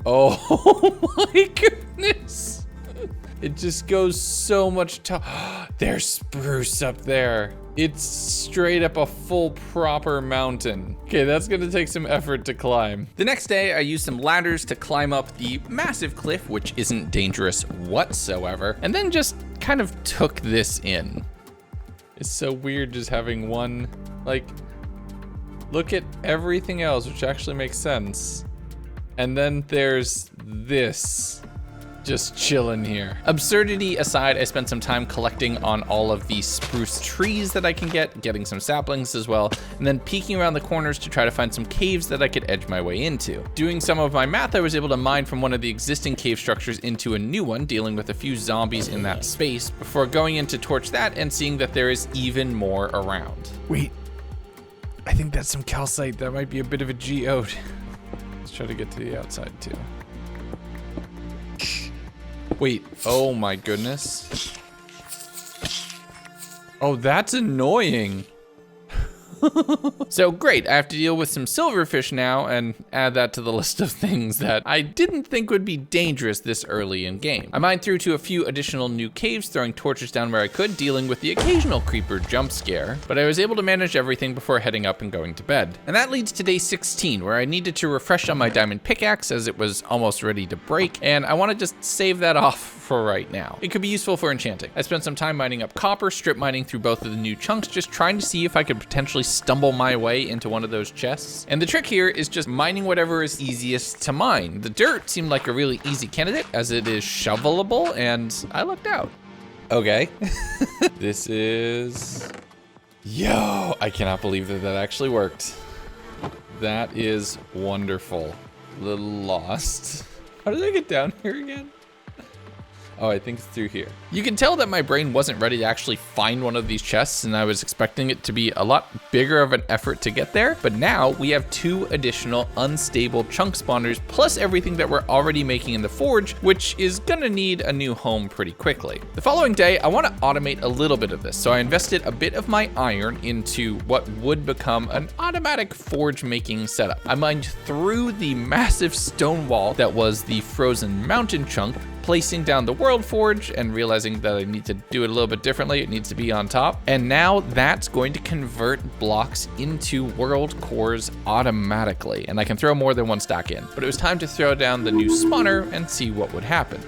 Oh my goodness. It just goes so much There's spruce up there. It's straight up a full proper mountain. Okay, that's gonna take some effort to climb. The next day, I used some ladders to climb up the massive cliff, which isn't dangerous whatsoever, and then just kind of took this in. It's so weird just having one, like, look at everything else, which actually makes sense. And then there's this. Just chilling here. Absurdity aside, I spent some time collecting on all of the spruce trees that I can get, getting some saplings as well, and then peeking around the corners to try to find some caves that I could edge my way into. Doing some of my math, I was able to mine from one of the existing cave structures into a new one, dealing with a few zombies in that space, before going in to torch that and seeing that there is even more around. Wait, I think that's some calcite. That might be a bit of a geode. Let's try to get to the outside too. Wait, oh my goodness. Oh, that's annoying. So great, I have to deal with some silverfish now and add that to the list of things that I didn't think would be dangerous this early in game. I mined through to a few additional new caves, throwing torches down where I could, dealing with the occasional creeper jump scare, but I was able to manage everything before heading up and going to bed. And that leads to day 16, where I needed to refresh on my diamond pickaxe as it was almost ready to break, and I want to just save that off for right now. It could be useful for enchanting. I spent some time mining up copper, strip mining through both of the new chunks, just trying to see if I could potentially stumble my way into one of those chests. And the trick here is just mining whatever is easiest to mine. The dirt seemed like a really easy candidate as it is shovelable, and I lucked out. Okay. This is... Yo, I cannot believe that that actually worked. That is wonderful. A little lost. How did I get down here again? Oh, I think it's through here. You can tell that my brain wasn't ready to actually find one of these chests, and I was expecting it to be a lot bigger of an effort to get there, but now we have 2 additional unstable chunk spawners, plus everything that we're already making in the forge, which is gonna need a new home pretty quickly. The following day, I wanna automate a little bit of this, so I invested a bit of my iron into what would become an automatic forge making setup. I mined through the massive stone wall that was the frozen mountain chunk, placing down the world forge and realizing that I need to do it a little bit differently. It needs to be on top. And now that's going to convert blocks into world cores automatically. And I can throw more than 1 stack in. But it was time to throw down the new spawner and see what would happen.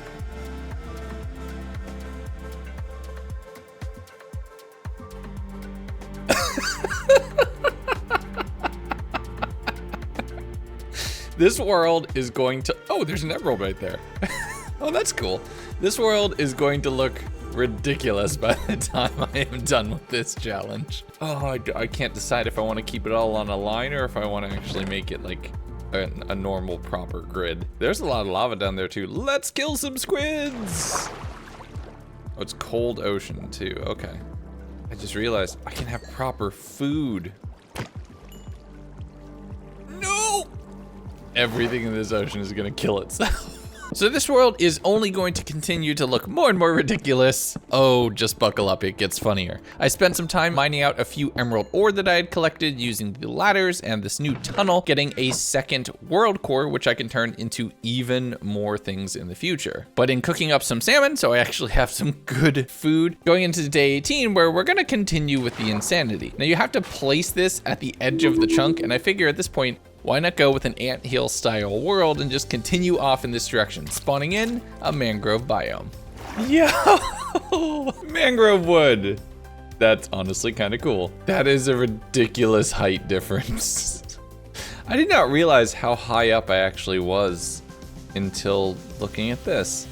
This world is going to, oh, there's an emerald right there. Oh, that's cool. This world is going to look ridiculous by the time I am done with this challenge. Oh, I can't decide if I want to keep it all on a line or if I want to actually make it like a normal proper grid. There's a lot of lava down there too. Let's kill some squids. Oh, it's cold ocean too. Okay. I just realized I can have proper food. No! Everything in this ocean is gonna kill itself. So this world is only going to continue to look more and more ridiculous. Oh, just buckle up, it gets funnier. I spent some time mining out a few emerald ore that I had collected using the ladders and this new tunnel, getting a second world core, which I can turn into even more things in the future. But in cooking up some salmon, so I actually have some good food, going into day 18, where we're gonna continue with the insanity. Now you have to place this at the edge of the chunk, and I figure at this point, why not go with an anthill style world and just continue off in this direction, spawning in a mangrove biome. Yo, mangrove wood. That's honestly kind of cool. That is a ridiculous height difference. I did not realize how high up I actually was until looking at this.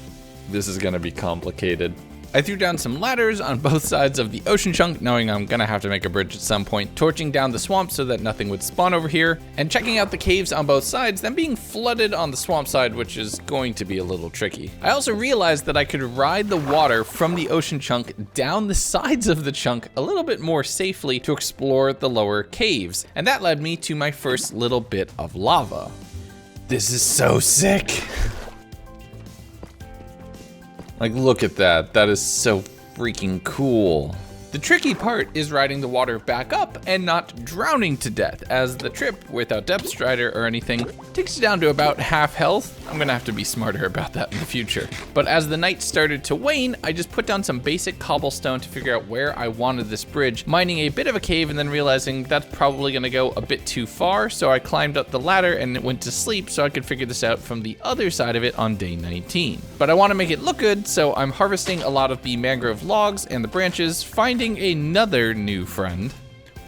This is gonna be complicated. I threw down some ladders on both sides of the ocean chunk, knowing I'm gonna have to make a bridge at some point, torching down the swamp so that nothing would spawn over here, and checking out the caves on both sides, then being flooded on the swamp side, which is going to be a little tricky. I also realized that I could ride the water from the ocean chunk down the sides of the chunk a little bit more safely to explore the lower caves, and that led me to my first little bit of lava. This is so sick. Like, look at that. That is so freaking cool. The tricky part is riding the water back up and not drowning to death, as the trip without depth strider or anything takes you down to about half health. I'm gonna have to be smarter about that in the future. But as the night started to wane, I just put down some basic cobblestone to figure out where I wanted this bridge, mining a bit of a cave and then realizing that's probably gonna go a bit too far, so I climbed up the ladder and went to sleep so I could figure this out from the other side of it on day 19. But I wanna make it look good, so I'm harvesting a lot of the mangrove logs and the branches, finding another new friend.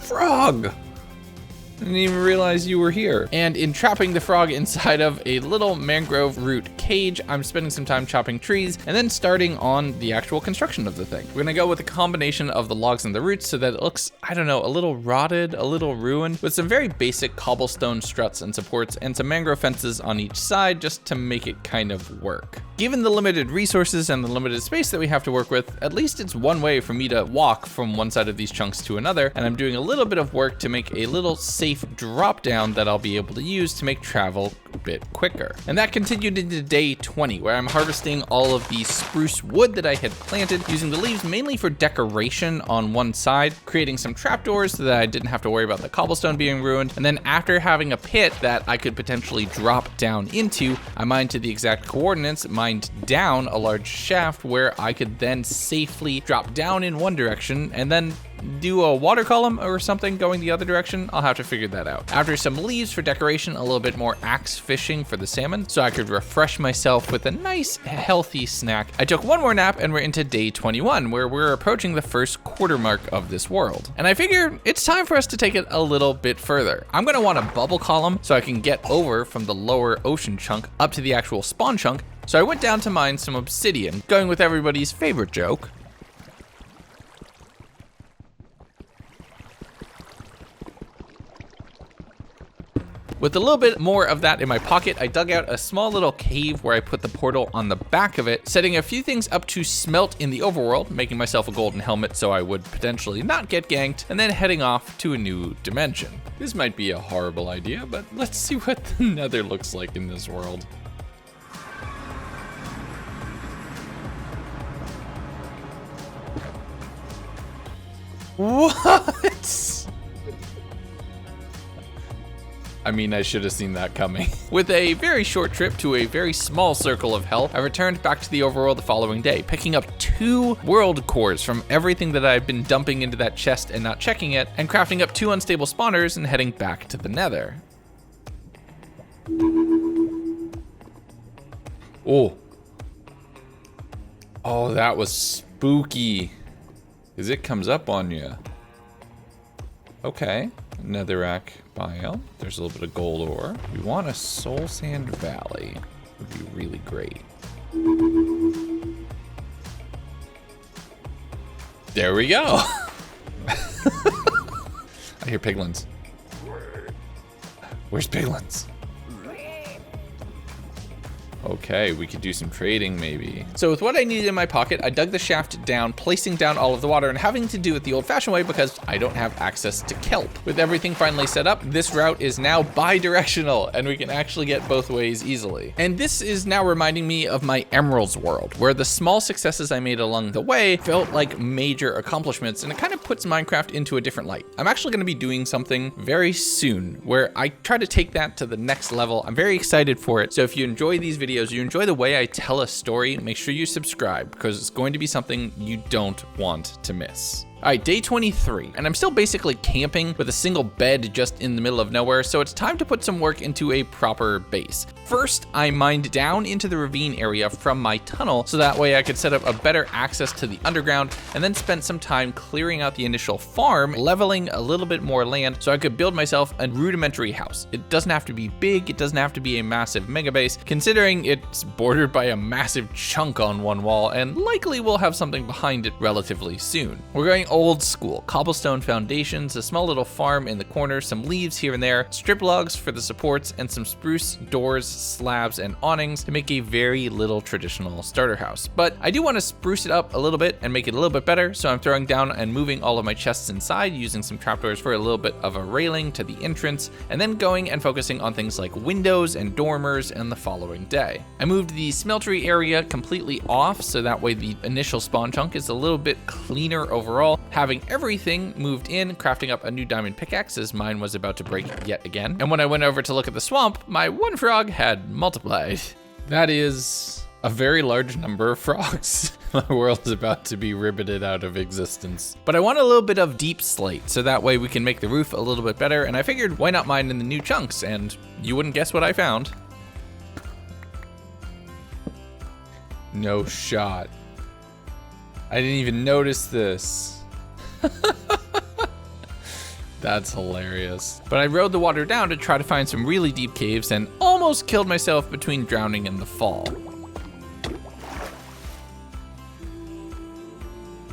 Frog! I didn't even realize you were here. And in trapping the frog inside of a little mangrove root cage, I'm spending some time chopping trees and then starting on the actual construction of the thing. We're gonna go with a combination of the logs and the roots so that it looks, I don't know, a little rotted, a little ruined, with some very basic cobblestone struts and supports and some mangrove fences on each side just to make it kind of work. Given the limited resources and the limited space that we have to work with, at least it's one way for me to walk from one side of these chunks to another, and I'm doing a little bit of work to make a little safe safe drop down that I'll be able to use to make travel a bit quicker. And that continued into day 20, where I'm harvesting all of the spruce wood that I had planted, using the leaves mainly for decoration on one side, creating some trapdoors so that I didn't have to worry about the cobblestone being ruined. And then after having a pit that I could potentially drop down into, I mined to the exact coordinates, mined down a large shaft where I could then safely drop down in one direction and then do a water column or something going the other direction. I'll have to figure that out. After some leaves for decoration, a little bit more axe fishing for the salmon so I could refresh myself with a nice healthy snack. I took one more nap and we're into day 21, where we're approaching the first quarter mark of this world. And I figure it's time for us to take it a little bit further. I'm gonna want a bubble column so I can get over from the lower ocean chunk up to the actual spawn chunk. So I went down to mine some obsidian, going with everybody's favorite joke. With a little bit more of that in my pocket, I dug out a small little cave where I put the portal on the back of it, setting a few things up to smelt in the overworld, making myself a golden helmet so I would potentially not get ganked, and then heading off to a new dimension. This might be a horrible idea, but let's see what the Nether looks like in this world. What? I mean, I should have seen that coming. With a very short trip to a very small circle of hell, I returned back to the overworld the following day, picking up 2 world cores from everything that I've been dumping into that chest and not checking it, and crafting up 2 unstable spawners and heading back to the Nether. Oh. Oh, that was spooky. Because it comes up on you. Okay. Netherrack biome. There's a little bit of gold ore. We want a soul sand valley. Would be really great. There we go. I hear piglins. Where's piglins? Okay, we could do some trading maybe. So with what I needed in my pocket, I dug the shaft down, placing down all of the water and having to do it the old-fashioned way because I don't have access to kelp. With everything finally set up, this route is now bi-directional and we can actually get both ways easily. And this is now reminding me of my Emeralds world, where the small successes I made along the way felt like major accomplishments, and it kind of puts Minecraft into a different light. I'm actually going to be doing something very soon where I try to take that to the next level. I'm very excited for it. So if you enjoy these videos, you enjoy the way I tell a story, make sure you subscribe because it's going to be something you don't want to miss. All right, day 23, and I'm still basically camping with a single bed just in the middle of nowhere, so it's time to put some work into a proper base. First, I mined down into the ravine area from my tunnel, so that way I could set up a better access to the underground, and then spent some time clearing out the initial farm, leveling a little bit more land, so I could build myself a rudimentary house. It doesn't have to be big, it doesn't have to be a massive mega base, considering it's bordered by a massive chunk on one wall, and likely will have something behind it relatively soon. We're going old school, cobblestone foundations, a small little farm in the corner, some leaves here and there, strip logs for the supports, and some spruce doors, slabs, and awnings to make a very little traditional starter house. But I do want to spruce it up a little bit and make it a little bit better, so I'm throwing down and moving all of my chests inside, using some trapdoors for a little bit of a railing to the entrance, and then going and focusing on things like windows and dormers and the following day. I moved the smeltery area completely off, so that way the initial spawn chunk is a little bit cleaner overall, having everything moved in, crafting up a new diamond pickaxe as mine was about to break yet again. And when I went over to look at the swamp, my one frog had multiplied. That is a very large number of frogs. My world is about to be ribbited out of existence. But I want a little bit of deep slate, so that way we can make the roof a little bit better, and I figured why not mine in the new chunks, and you wouldn't guess what I found. No shot. I didn't even notice this. That's hilarious. But I rode the water down to try to find some really deep caves and almost killed myself between drowning and the fall.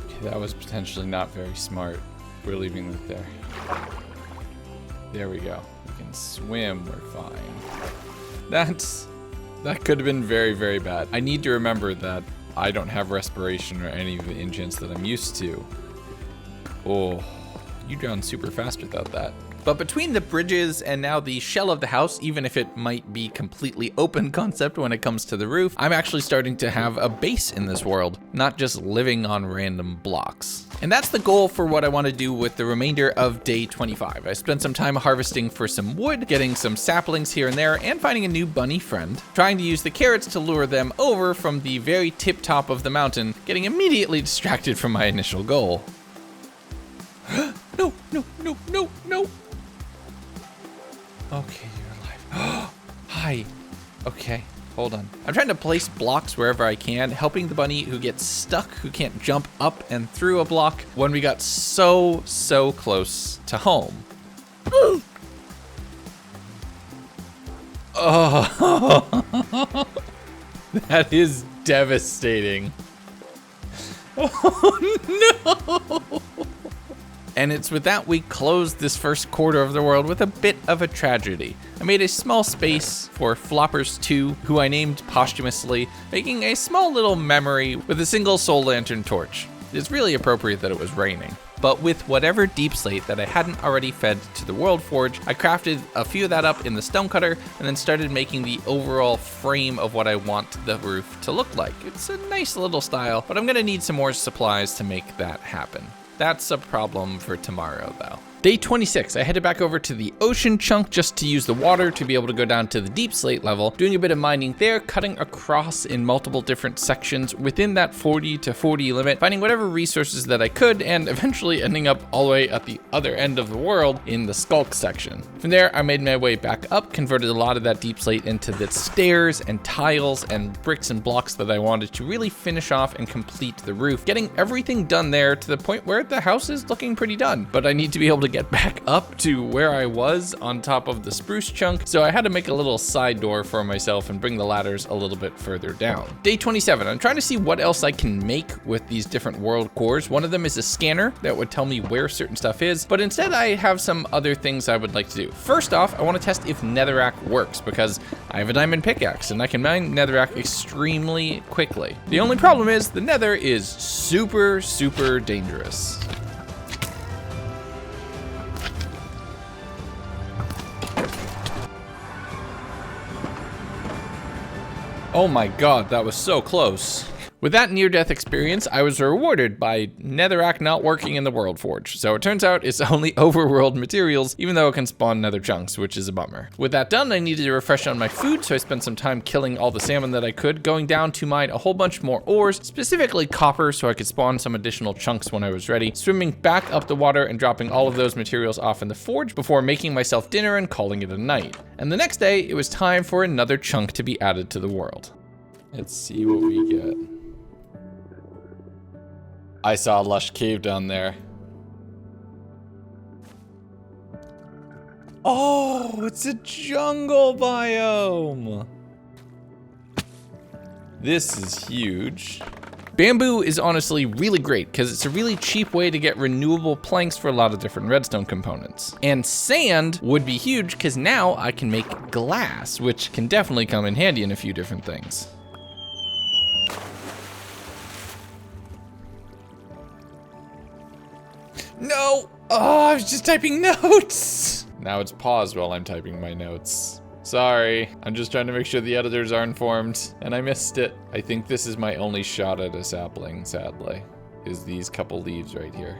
Okay, that was potentially not very smart. We're leaving it there. There we go. We can swim, we're fine. That could have been very, very bad. I need to remember that I don't have respiration or any of the enchants that I'm used to. Oh, You drown super fast without that. But between the bridges and now the shell of the house, even if it might be completely open concept when it comes to the roof, I'm actually starting to have a base in this world, not just living on random blocks. And that's the goal for what I want to do with the remainder of day 25. I spent some time harvesting for some wood, getting some saplings here and there, and finding a new bunny friend, trying to use the carrots to lure them over from the very tip top of the mountain, getting immediately distracted from my initial goal. No, no, no, no, no. Okay, you're alive. Hi. Okay, hold on. I'm trying to place blocks wherever I can, helping the bunny who gets stuck, who can't jump up and through a block when we got so close to home. Oh, that is devastating. Oh no! And it's with that we closed this first quarter of the world with a bit of a tragedy. I made a small space for Floppers 2, who I named posthumously, making a small little memory with a single soul lantern torch. It's really appropriate that it was raining. But with whatever deep slate that I hadn't already fed to the World Forge, I crafted a few of that up in the stonecutter and then started making the overall frame of what I want the roof to look like. It's a nice little style, but I'm gonna need some more supplies to make that happen. That's a problem for tomorrow, though. Day 26, I headed back over to the ocean chunk just to use the water to be able to go down to the deep slate level, doing a bit of mining there, cutting across in multiple different sections within that 40 to 40 limit, finding whatever resources that I could, and eventually ending up all the way at the other end of the world in the Sculk section. From there, I made my way back up, converted a lot of that deep slate into the stairs and tiles and bricks and blocks that I wanted to really finish off and complete the roof, getting everything done there to the point where the house is looking pretty done. But I need to be able to get back up to where I was on top of the spruce chunk, so I had to make a little side door for myself and bring the ladders a little bit further down. Day 27, I'm trying to see what else I can make with these different world cores. One of them is a scanner that would tell me where certain stuff is, but instead I have some other things I would like to do. First off, I want to test if netherrack works, because I have a diamond pickaxe and I can mine netherrack extremely quickly. The only problem is the nether is super dangerous. Oh my god, that was so close. With that near-death experience, I was rewarded by netherrack not working in the World Forge. So it turns out it's only overworld materials, even though it can spawn nether chunks, which is a bummer. With that done, I needed to refresh on my food, so I spent some time killing all the salmon that I could, going down to mine a whole bunch more ores, specifically copper, so I could spawn some additional chunks when I was ready, swimming back up the water and dropping all of those materials off in the forge before making myself dinner and calling it a night. And the next day, it was time for another chunk to be added to the world. Let's see what we get. I saw a lush cave down there. Oh, it's a jungle biome. This is huge. Bamboo is honestly really great because it's a really cheap way to get renewable planks for a lot of different redstone components. And sand would be huge because now I can make glass, which can definitely come in handy in a few different things. No! Oh, I was just typing notes! Now it's paused while I'm typing my notes. Sorry, I'm just trying to make sure the editors are informed, and I missed it. I think this is my only shot at a sapling, sadly, is these couple leaves right here.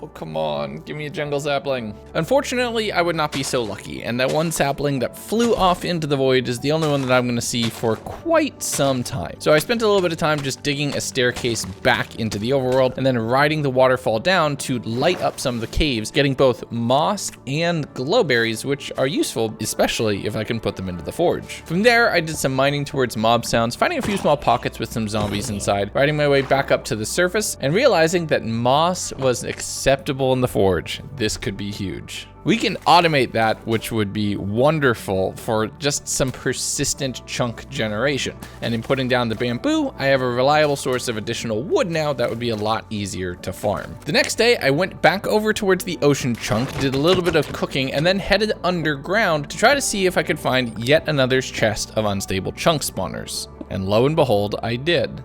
Oh, come on, give me a jungle sapling. Unfortunately, I would not be so lucky, and that one sapling that flew off into the void is the only one that I'm gonna see for quite some time. So I spent a little bit of time just digging a staircase back into the overworld and then riding the waterfall down to light up some of the caves, getting both moss and glowberries, which are useful, especially if I can put them into the forge. From there, I did some mining towards mob sounds, finding a few small pockets with some zombies inside, riding my way back up to the surface, and realizing that moss was acceptable in the forge. This could be huge. We can automate that, which would be wonderful for just some persistent chunk generation. And in putting down the bamboo, I have a reliable source of additional wood now that would be a lot easier to farm. The next day, I went back over towards the ocean chunk, did a little bit of cooking, and then headed underground to try to see if I could find yet another chest of unstable chunk spawners. And lo and behold, I did.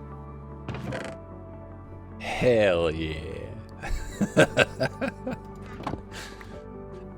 Hell yeah.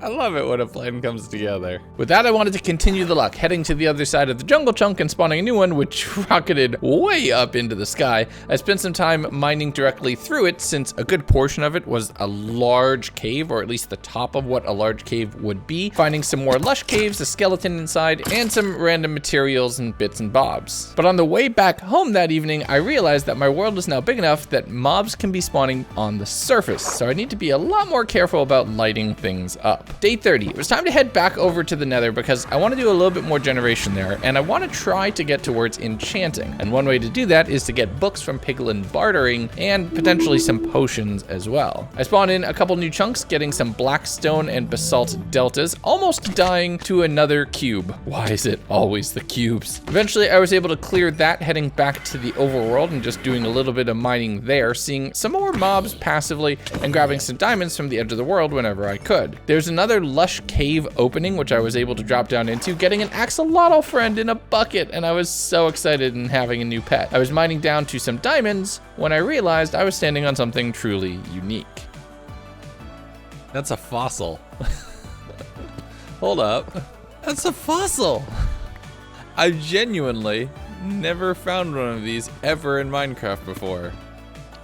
I love it when a plan comes together. With that, I wanted to continue the luck, heading to the other side of the jungle chunk and spawning a new one, which rocketed way up into the sky. I spent some time mining directly through it, since a good portion of it was a large cave, or at least the top of what a large cave would be, finding some more lush caves, a skeleton inside, and some random materials and bits and bobs. But on the way back home that evening, I realized that my world is now big enough that mobs can be spawning on the surface, so I need to be a lot more careful about lighting things up. Day 30, it was time to head back over to the Nether because I want to do a little bit more generation there, and I want to try to get towards enchanting. And one way to do that is to get books from Piglin bartering and potentially some potions as well. I spawned in a couple new chunks, getting some black stone and basalt deltas, almost dying to another cube. Why is it always the cubes? Eventually, I was able to clear that, heading back to the overworld and just doing a little bit of mining there, seeing some more mobs passively and grabbing some diamonds from the edge of the world whenever I could. There's another lush cave opening, which I was able to drop down into, getting an axolotl friend in a bucket, and I was so excited in having a new pet. I was mining down to some diamonds when I realized I was standing on something truly unique. That's a fossil. Hold up. That's a fossil. I've genuinely never found one of these ever in Minecraft before.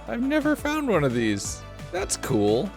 I've never found one of these. That's cool.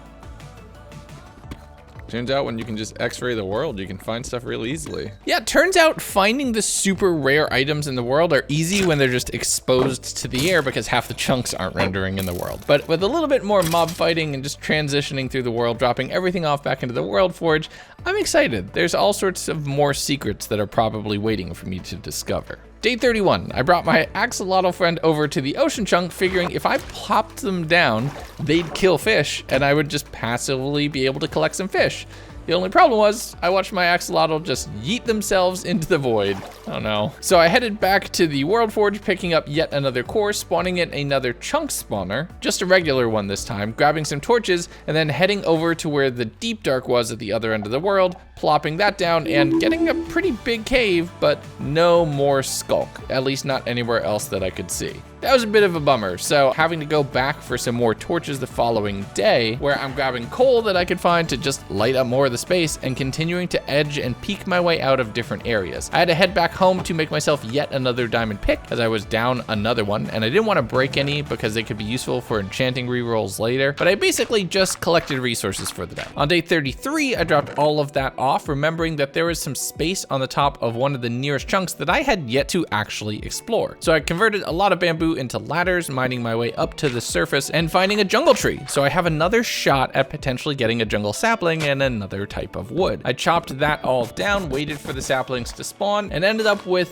Turns out when you can just x-ray the world, you can find stuff real easily. Yeah, turns out finding the super rare items in the world are easy when they're just exposed to the air because half the chunks aren't rendering in the world. But with a little bit more mob fighting and just transitioning through the world, dropping everything off back into the world forge, I'm excited. There's all sorts of more secrets that are probably waiting for me to discover. Day 31, I brought my axolotl friend over to the ocean chunk, figuring if I plopped them down, they'd kill fish, and I would just passively be able to collect some fish. The only problem was, I watched my axolotl just yeet themselves into the void. Oh no. So I headed back to the World Forge, picking up yet another core, spawning in another chunk spawner, just a regular one this time, grabbing some torches, and then heading over to where the deep dark was at the other end of the world, plopping that down and getting a pretty big cave, but no more Sculk, at least not anywhere else that I could see. That was a bit of a bummer, so having to go back for some more torches the following day, where I'm grabbing coal that I could find to just light up more of the space and continuing to edge and peek my way out of different areas. I had to head back home to make myself yet another diamond pick, as I was down another one, and I didn't want to break any because they could be useful for enchanting rerolls later, but I basically just collected resources for the day. On day 33, I dropped all of that off, remembering that there was some space on the top of one of the nearest chunks that I had yet to actually explore. So I converted a lot of bamboo into ladders, mining my way up to the surface and finding a jungle tree. So I have another shot at potentially getting a jungle sapling and another type of wood. I chopped that all down, waited for the saplings to spawn, and ended up with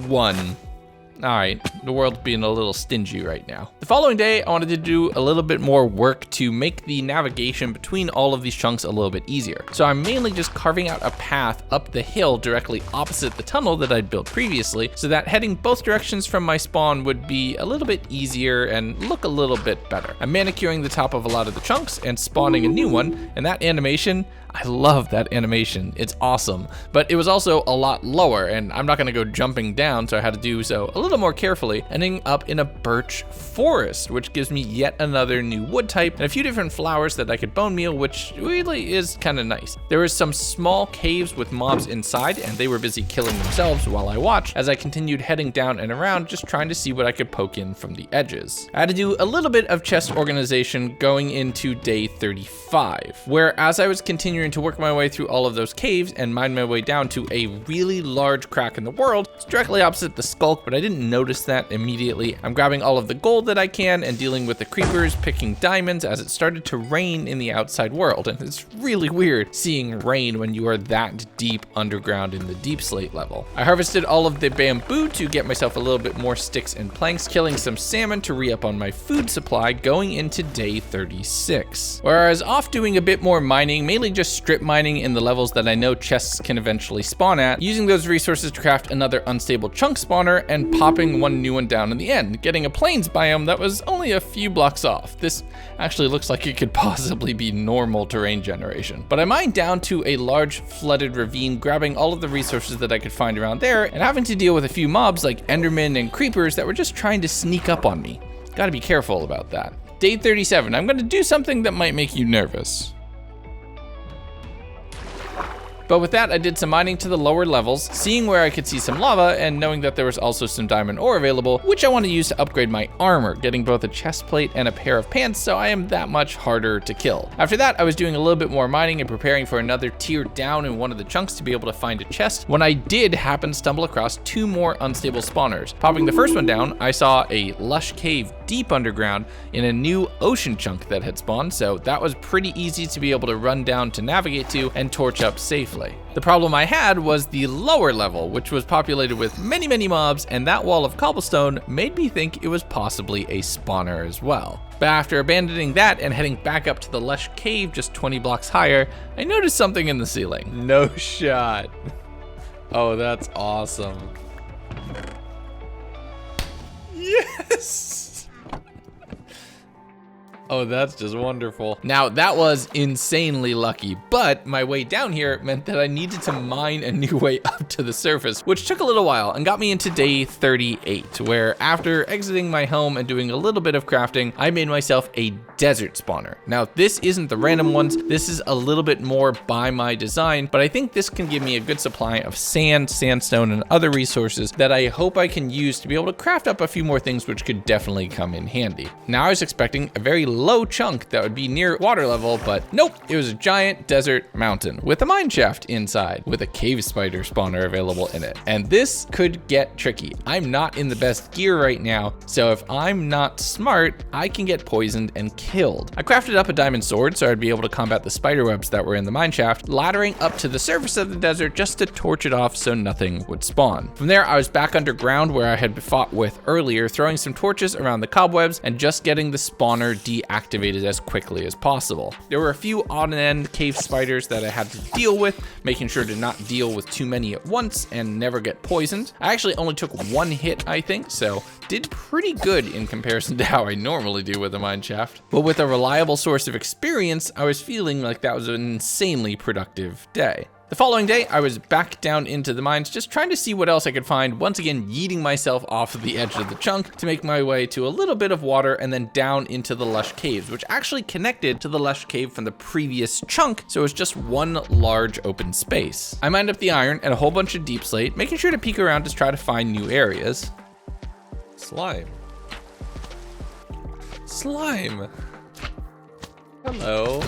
one. All right, the world's being a little stingy right now. The following day, I wanted to do a little bit more work to make the navigation between all of these chunks a little bit easier. So I'm mainly just carving out a path up the hill directly opposite the tunnel that I'd built previously, so that heading both directions from my spawn would be a little bit easier and look a little bit better. I'm manicuring the top of a lot of the chunks and spawning a new one, and that animation, I love that animation. It's awesome, but it was also a lot lower, and I'm not gonna go jumping down, so I had to do so a little more carefully, ending up in a birch forest, which gives me yet another new wood type and a few different flowers that I could bone meal, which really is kind of nice. There was some small caves with mobs inside, and they were busy killing themselves while I watched as I continued heading down and around, just trying to see what I could poke in from the edges. I had to do a little bit of chest organization going into day 35, where as I was continuing to work my way through all of those caves and mine my way down to a really large crack in the world. It's directly opposite the Sculk, but I didn't notice that immediately. I'm grabbing all of the gold that I can and dealing with the creepers, picking diamonds as it started to rain in the outside world. And it's really weird seeing rain when you are that deep underground in the deep slate level. I harvested all of the bamboo to get myself a little bit more sticks and planks, killing some salmon to re-up on my food supply going into day 36. Where I was off doing a bit more mining, mainly just strip mining in the levels that I know chests can eventually spawn at, using those resources to craft another unstable chunk spawner and popping one new one down in the end, getting a plains biome that was only a few blocks off. This actually looks like it could possibly be normal terrain generation. But I mined down to a large flooded ravine, grabbing all of the resources that I could find around there and having to deal with a few mobs like endermen and creepers that were just trying to sneak up on me. Gotta be careful about that. Day 37, I'm gonna do something that might make you nervous. But with that, I did some mining to the lower levels, seeing where I could see some lava and knowing that there was also some diamond ore available, which I want to use to upgrade my armor, getting both a chest plate and a pair of pants so I am that much harder to kill. After that, I was doing a little bit more mining and preparing for another tier down in one of the chunks to be able to find a chest, when I did happen to stumble across 2 more unstable spawners. Popping the first one down, I saw a lush cave deep underground in a new ocean chunk that had spawned, so that was pretty easy to be able to run down to navigate to and torch up safely. The problem I had was the lower level, which was populated with many mobs, and that wall of cobblestone made me think it was possibly a spawner as well. But after abandoning that and heading back up to the lush cave just 20 blocks higher, I noticed something in the ceiling. No shot. Oh, that's awesome. Yes! Oh, that's just wonderful. Now, that was insanely lucky, but my way down here meant that I needed to mine a new way up to the surface, which took a little while and got me into day 38, where after exiting my home and doing a little bit of crafting, I made myself a desert spawner. Now, this isn't the random ones. This is a little bit more by my design, but I think this can give me a good supply of sand, sandstone, and other resources that I hope I can use to be able to craft up a few more things which could definitely come in handy. Now, I was expecting a very low chunk that would be near water level, but nope, it was a giant desert mountain with a mine shaft inside with a cave spider spawner available in it. And this could get tricky. I'm not in the best gear right now, so if I'm not smart, I can get poisoned and killed. I crafted up a diamond sword so I'd be able to combat the spider webs that were in the mine shaft, laddering up to the surface of the desert just to torch it off so nothing would spawn. From there, I was back underground where I had fought with earlier, throwing some torches around the cobwebs and just getting the spawner deactivated as quickly as possible. There were a few odd-end cave spiders that I had to deal with, making sure to not deal with too many at once and never get poisoned. I actually only took 1 hit, I think, so did pretty good in comparison to how I normally do with a mine shaft. But with a reliable source of experience, I was feeling like that was an insanely productive day. The following day, I was back down into the mines, just trying to see what else I could find, once again yeeting myself off of the edge of the chunk to make my way to a little bit of water and then down into the lush caves, which actually connected to the lush cave from the previous chunk, so it was just one large open space. I mined up the iron and a whole bunch of deep slate, making sure to peek around to try to find new areas. Slime. Slime. Hello.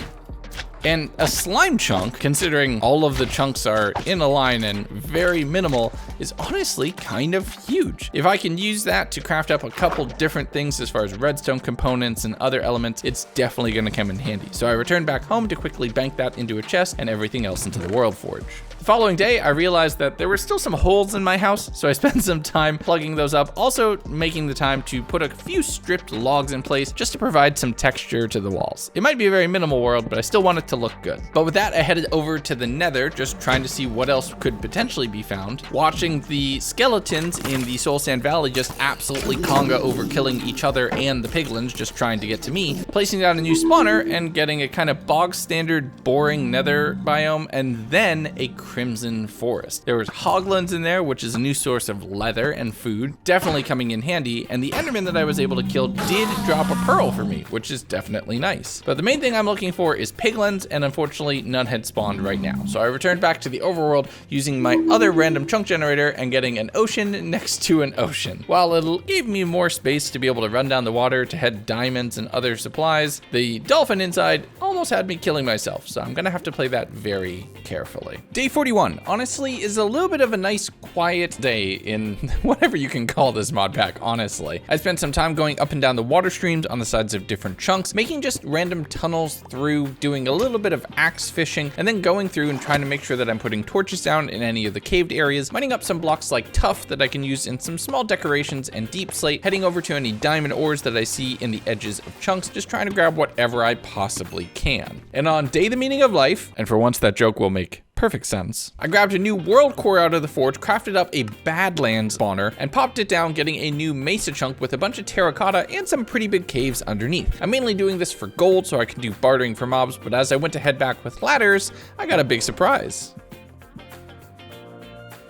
And a slime chunk, considering all of the chunks are in a line and very minimal, is honestly kind of huge. If I can use that to craft up a couple different things as far as redstone components and other elements, it's definitely gonna come in handy. So I returned back home to quickly bank that into a chest and everything else into the World Forge. The following day, I realized that there were still some holes in my house, so I spent some time plugging those up, also making the time to put a few stripped logs in place just to provide some texture to the walls. It might be a very minimal world, but I still want it to look good. But with that, I headed over to the Nether, just trying to see what else could potentially be found, watching the skeletons in the Soul Sand Valley just absolutely conga over killing each other and the piglins just trying to get to me, placing down a new spawner and getting a kind of bog standard boring Nether biome, and then a crimson forest. There was hoglins in there, which is a new source of leather and food, definitely coming in handy, and the enderman that I was able to kill did drop a pearl for me, which is definitely nice. But the main thing I'm looking for is piglins, and unfortunately none had spawned right now. So I returned back to the overworld using my other random chunk generator and getting an ocean next to an ocean. While it gave me more space to be able to run down the water to head diamonds and other supplies, the dolphin inside almost had me killing myself, so I'm gonna have to play that very carefully. Day 41, honestly, is a little bit of a nice quiet day in whatever you can call this mod pack, honestly. I spent some time going up and down the water streams on the sides of different chunks, making just random tunnels through, doing a little bit of axe fishing, and then going through and trying to make sure that I'm putting torches down in any of the caved areas, mining up some blocks like tuff that I can use in some small decorations and deep slate, heading over to any diamond ores that I see in the edges of chunks, just trying to grab whatever I possibly can. And on day the meaning of life, and for once that joke will make perfect sense, I grabbed a new world core out of the forge, crafted up a badlands spawner, and popped it down, getting a new mesa chunk with a bunch of terracotta and some pretty big caves underneath. I'm mainly doing this for gold so I can do bartering for mobs, but as I went to head back with ladders, I got a big surprise.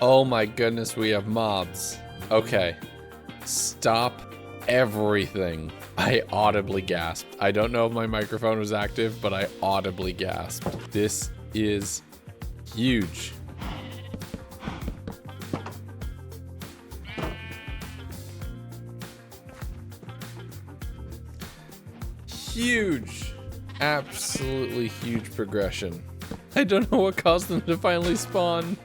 Oh my goodness, we have mobs. Okay, stop everything. I audibly gasped. I don't know if my microphone was active, but I audibly gasped. This is huge. Huge. Absolutely huge progression. I don't know what caused them to finally spawn,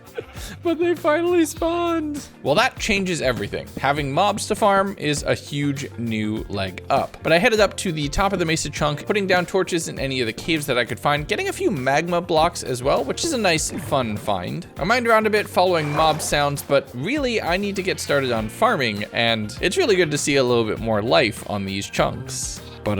but they finally spawned. Well, that changes everything. Having mobs to farm is a huge new leg up. But I headed up to the top of the mesa chunk, putting down torches in any of the caves that I could find, getting a few magma blocks as well, which is a nice, fun find. I mined around a bit following mob sounds, but really I need to get started on farming, and it's really good to see a little bit more life on these chunks. But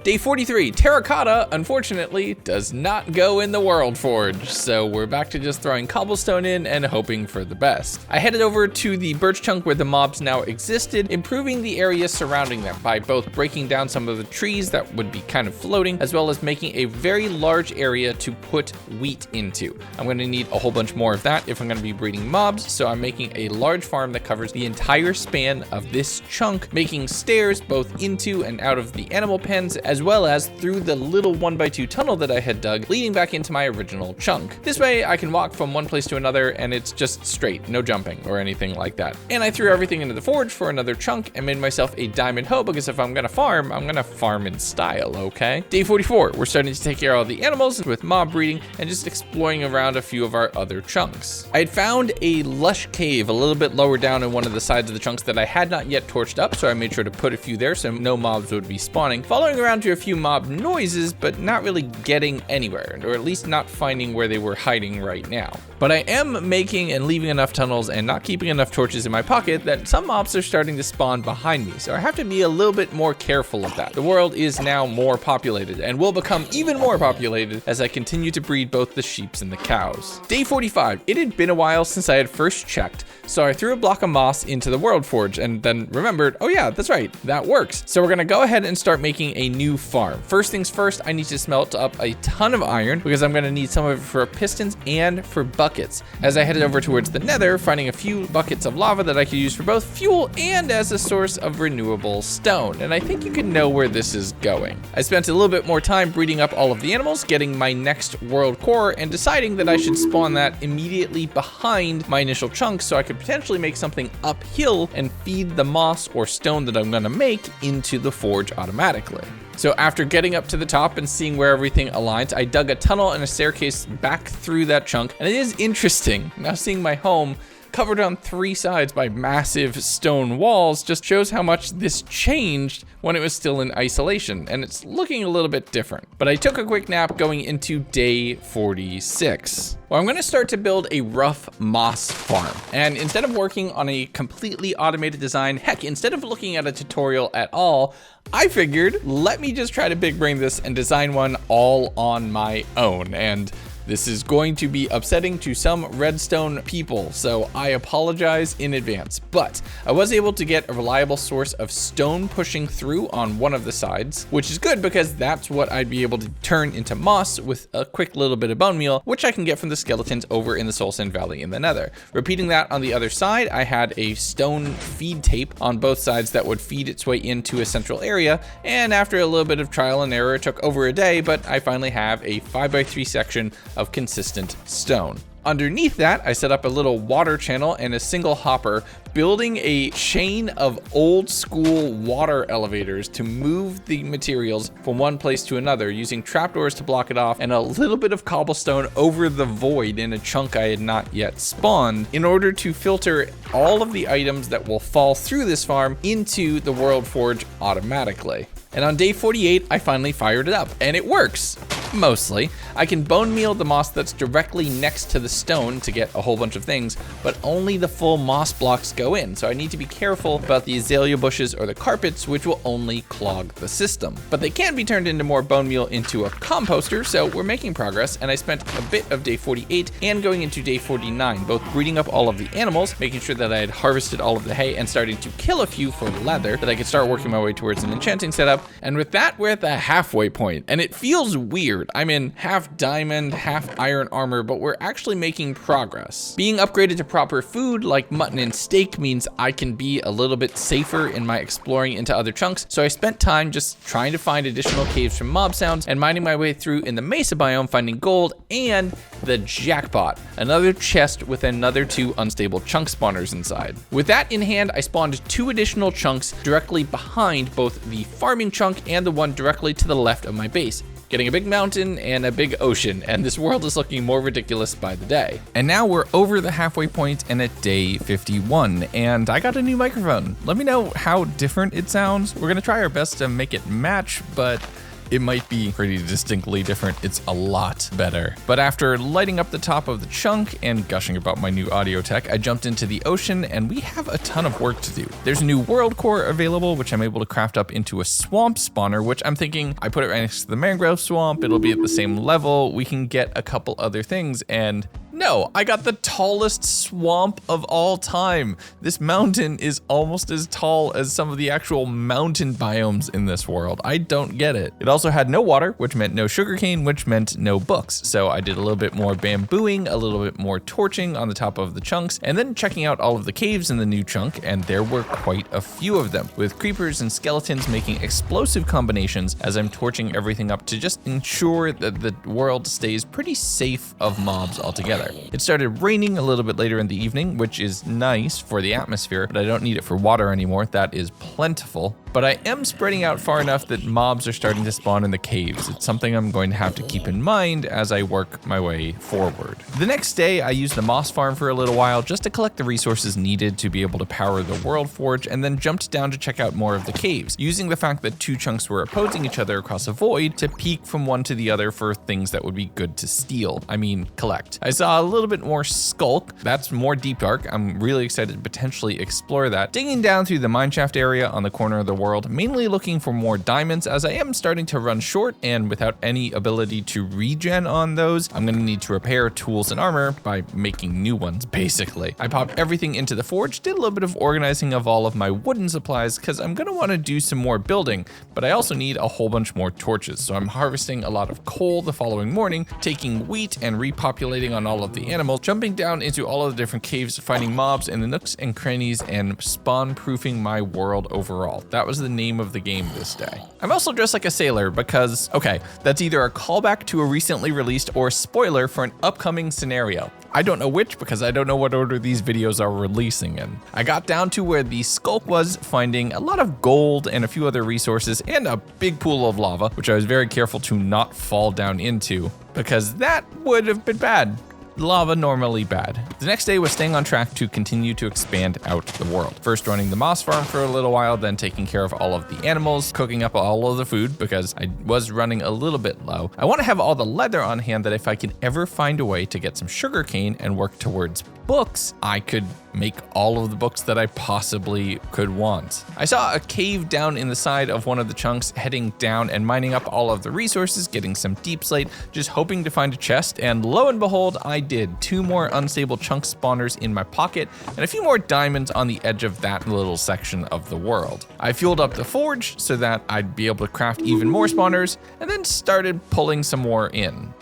Day 43, terracotta, unfortunately, does not go in the World Forge, so we're back to just throwing cobblestone in and hoping for the best. I headed over to the birch chunk where the mobs now existed, improving the area surrounding them by both breaking down some of the trees that would be kind of floating, as well as making a very large area to put wheat into. I'm gonna need a whole bunch more of that if I'm gonna be breeding mobs, so I'm making a large farm that covers the entire span of this chunk, making stairs both into and out of the animal pens, as well as through the little 1x2 tunnel that I had dug, leading back into my original chunk. This way I can walk from one place to another and it's just straight, no jumping or anything like that. And I threw everything into the forge for another chunk and made myself a diamond hoe, because if I'm gonna farm in style, okay? Day 44, we're starting to take care of all the animals with mob breeding and just exploring around a few of our other chunks. I had found a lush cave a little bit lower down in one of the sides of the chunks that I had not yet torched up, so I made sure to put a few there so no mobs would be spawning. Following around to a few mob noises, but not really getting anywhere, or at least not finding where they were hiding right now. But I am making and leaving enough tunnels and not keeping enough torches in my pocket that some mobs are starting to spawn behind me, so I have to be a little bit more careful of that. The world is now more populated and will become even more populated as I continue to breed both the sheeps and the cows. Day 45, it had been a while since I had first checked, so I threw a block of moss into the World Forge and then remembered, oh yeah, that's right, that works. So we're gonna go ahead and start making a new farm. First things first, I need to smelt up a ton of iron because I'm gonna need some of it for pistons and for buckets. As I headed over towards the Nether, finding a few buckets of lava that I could use for both fuel and as a source of renewable stone. And I think you can know where this is going. I spent a little bit more time breeding up all of the animals, getting my next world core, and deciding that I should spawn that immediately behind my initial chunk so I could potentially make something uphill and feed the moss or stone that I'm gonna make into the forge automatically. So after getting up to the top and seeing where everything aligns, I dug a tunnel and a staircase back through that chunk. And it is interesting, now seeing my home covered on 3 sides by massive stone walls just shows how much this changed when it was still in isolation, and it's looking a little bit different. But I took a quick nap going into day 46. Well, I'm gonna start to build a rough moss farm. And instead of working on a completely automated design, heck, instead of looking at a tutorial at all, I figured, let me just try to big brain this and design one all on my own. And this is going to be upsetting to some redstone people, so I apologize in advance. But I was able to get a reliable source of stone pushing through on one of the sides, which is good because that's what I'd be able to turn into moss with a quick little bit of bone meal, which I can get from the skeletons over in the Soul Sand Valley in the Nether. Repeating that on the other side, I had a stone feed tape on both sides that would feed its way into a central area, and after a little bit of trial and error, it took over a day, but I finally have a 5x3 section of consistent stone. Underneath that, I set up a little water channel and a single hopper, building a chain of old school water elevators to move the materials from one place to another, using trapdoors to block it off and a little bit of cobblestone over the void in a chunk I had not yet spawned in order to filter all of the items that will fall through this farm into the World Forge automatically. And on day 48, I finally fired it up, and it works, mostly. I can bone meal the moss that's directly next to the stone to get a whole bunch of things, but only the full moss blocks go in, so I need to be careful about the azalea bushes or the carpets, which will only clog the system. But they can be turned into more bone meal into a composter, so we're making progress, and I spent a bit of day 48 and going into day 49, both breeding up all of the animals, making sure that I had harvested all of the hay, and starting to kill a few for leather, that I could start working my way towards an enchanting setup. And with that, we're at the halfway point, and it feels weird. weird. I'm in half diamond, half iron armor, but we're actually making progress. Being upgraded to proper food like mutton and steak means I can be a little bit safer in my exploring into other chunks, so I spent time just trying to find additional caves from mob sounds and mining my way through in the mesa biome, finding gold and the jackpot, another chest with another 2 unstable chunk spawners inside. With that in hand, I spawned 2 additional chunks directly behind both the farming chunk and the one directly to the left of my base, getting a big mountain and a big ocean, and this world is looking more ridiculous by the day. And now we're over the halfway point and at day 51, and I got a new microphone. Let me know how different it sounds. We're gonna try our best to make it match, but it might be pretty distinctly different. It's a lot better. But after lighting up the top of the chunk and gushing about my new audio tech, I jumped into the ocean and we have a ton of work to do. There's a new world core available, which I'm able to craft up into a swamp spawner, which I'm thinking I put it right next to the mangrove swamp. It'll be at the same level. We can get a couple other things, and no, I got the tallest swamp of all time. This mountain is almost as tall as some of the actual mountain biomes in this world. I don't get it. It also had no water, which meant no sugarcane, which meant no books. So I did a little bit more bambooing, a little bit more torching on the top of the chunks, and then checking out all of the caves in the new chunk, and there were quite a few of them, with creepers and skeletons making explosive combinations as I'm torching everything up to just ensure that the world stays pretty safe of mobs altogether. It started raining a little bit later in the evening, which is nice for the atmosphere, but I don't need it for water anymore. That is plentiful. But I am spreading out far enough that mobs are starting to spawn in the caves. It's something I'm going to have to keep in mind as I work my way forward. The next day, I used the moss farm for a little while just to collect the resources needed to be able to power the world forge, and then jumped down to check out more of the caves, using the fact that 2 chunks were opposing each other across a void to peek from one to the other for things that would be good to steal. I mean, collect. I saw a little bit more Sculk. That's more deep dark. I'm really excited to potentially explore that. Digging down through the mineshaft area on the corner of the world, mainly looking for more diamonds as I am starting to run short, and without any ability to regen on those, I'm gonna need to repair tools and armor by making new ones, basically. I popped everything into the forge, did a little bit of organizing of all of my wooden supplies because I'm gonna wanna do some more building, but I also need a whole bunch more torches. So I'm harvesting a lot of coal the following morning, taking wheat and repopulating on all of the animals, jumping down into all of the different caves, finding mobs in the nooks and crannies, and spawn-proofing my world overall. That was the name of the game this day. I'm also dressed like a sailor because, okay, that's either a callback to a recently released or a spoiler for an upcoming scenario. I don't know which because I don't know what order these videos are releasing in. I got down to where the Sculk was, finding a lot of gold and a few other resources and a big pool of lava, which I was very careful to not fall down into because that would have been bad. Lava normally bad. The next day was staying on track to continue to expand out the world. First running the moss farm for a little while, then taking care of all of the animals, cooking up all of the food because I was running a little bit low. I want to have all the leather on hand that if I can ever find a way to get some sugarcane and work towards books, I could make all of the books that I possibly could want. I saw a cave down in the side of one of the chunks, heading down and mining up all of the resources, getting some deep slate, just hoping to find a chest, and lo and behold, I did. 2 more unstable chunk spawners in my pocket, and a few more diamonds on the edge of that little section of the world. I fueled up the forge so that I'd be able to craft even more spawners, and then started pulling some more in.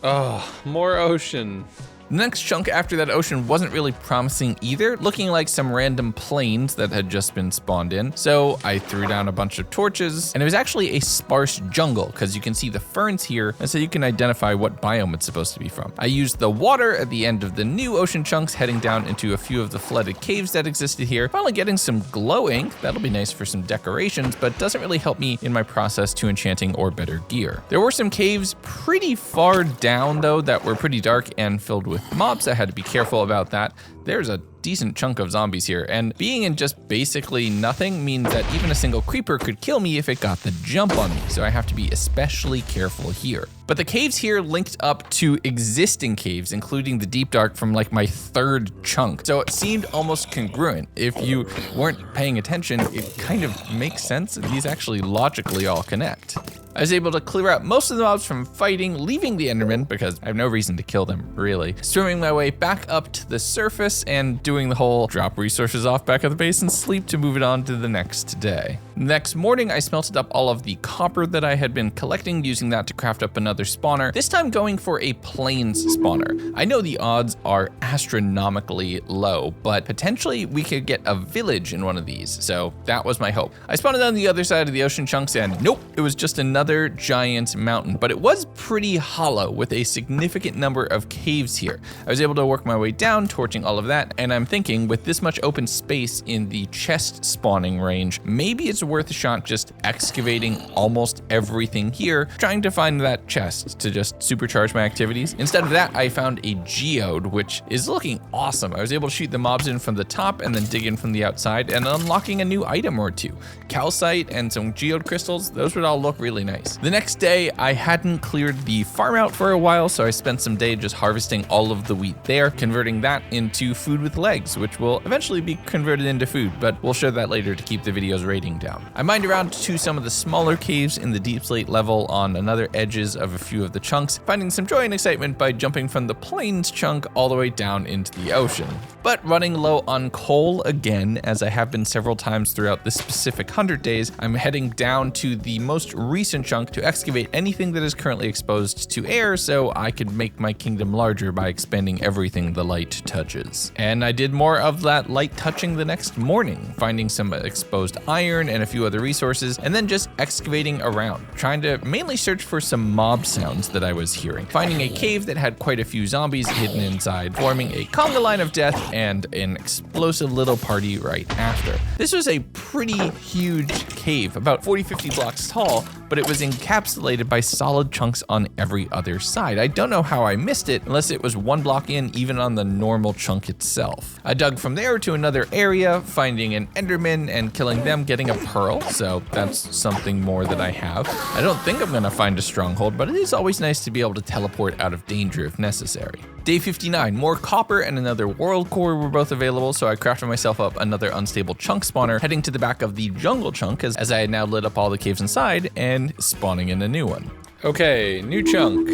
Oh, more ocean. The next chunk after that ocean wasn't really promising either, looking like some random plains that had just been spawned in. So I threw down a bunch of torches, and it was actually a sparse jungle because you can see the ferns here, and so you can identify what biome it's supposed to be from. I used the water at the end of the new ocean chunks, heading down into a few of the flooded caves that existed here, finally getting some glow ink. That'll be nice for some decorations, but doesn't really help me in my process to enchanting or better gear. There were some caves pretty far down though that were pretty dark and filled with mobs. I had to be careful about that. There's a decent chunk of zombies here, and being in just basically nothing means that even a single creeper could kill me if it got the jump on me, so I have to be especially careful here. But the caves here linked up to existing caves, including the deep dark from like my 3rd chunk, so it seemed almost congruent. If you weren't paying attention, it kind of makes sense that these actually logically all connect. I was able to clear out most of the mobs from fighting, leaving the Enderman because I have no reason to kill them, really. Swimming my way back up to the surface and doing the whole drop resources off back at the base and sleep to move it on to the next day. Next morning, I smelted up all of the copper that I had been collecting, using that to craft up another spawner, this time going for a plains spawner. I know the odds are astronomically low, but potentially we could get a village in one of these, so that was my hope. I spawned on the other side of the ocean chunks and nope, it was just another giant mountain, but it was pretty hollow with a significant number of caves here. I was able to work my way down, torching all of that, and I'm thinking with this much open space in the chest spawning range, maybe it's worth a shot just excavating almost everything here, trying to find that chest to just supercharge my activities. Instead of that, I found a geode, which is looking awesome. I was able to shoot the mobs in from the top and then dig in from the outside, and unlocking a new item or two. Calcite and some geode crystals, those would all look really nice. The next day, I hadn't cleared the farm out for a while, so I spent some day just harvesting all of the wheat there, converting that into food with legs, which will eventually be converted into food, but we'll show that later to keep the video's rating down. I mined around to some of the smaller caves in the deep slate level on another edges of a few of the chunks, finding some joy and excitement by jumping from the plains chunk all the way down into the ocean. But running low on coal again, as I have been several times throughout this specific 100 days, I'm heading down to the most recent chunk to excavate anything that is currently exposed to air so I could make my kingdom larger by expanding everything the light touches. And I did more of that light touching the next morning, finding some exposed iron and a few other resources, and then just excavating around, trying to mainly search for some mob sounds that I was hearing, finding a cave that had quite a few zombies hidden inside, forming a conga line of death and an explosive little party right after. This was a pretty huge cave, about 40-50 blocks tall, but it was encapsulated by solid chunks on every other side. I don't know how I missed it, unless it was one block in, even on the normal chunk itself. I dug from there to another area, finding an enderman and killing them, getting a pearl, so that's something more that I have. I don't think I'm gonna find a stronghold, but it is always nice to be able to teleport out of danger if necessary. Day 59, more copper and another world core were both available, so I crafted myself up another unstable chunk spawner, heading to the back of the jungle chunk as I had now lit up all the caves inside and spawning in a new one. Okay, new chunk.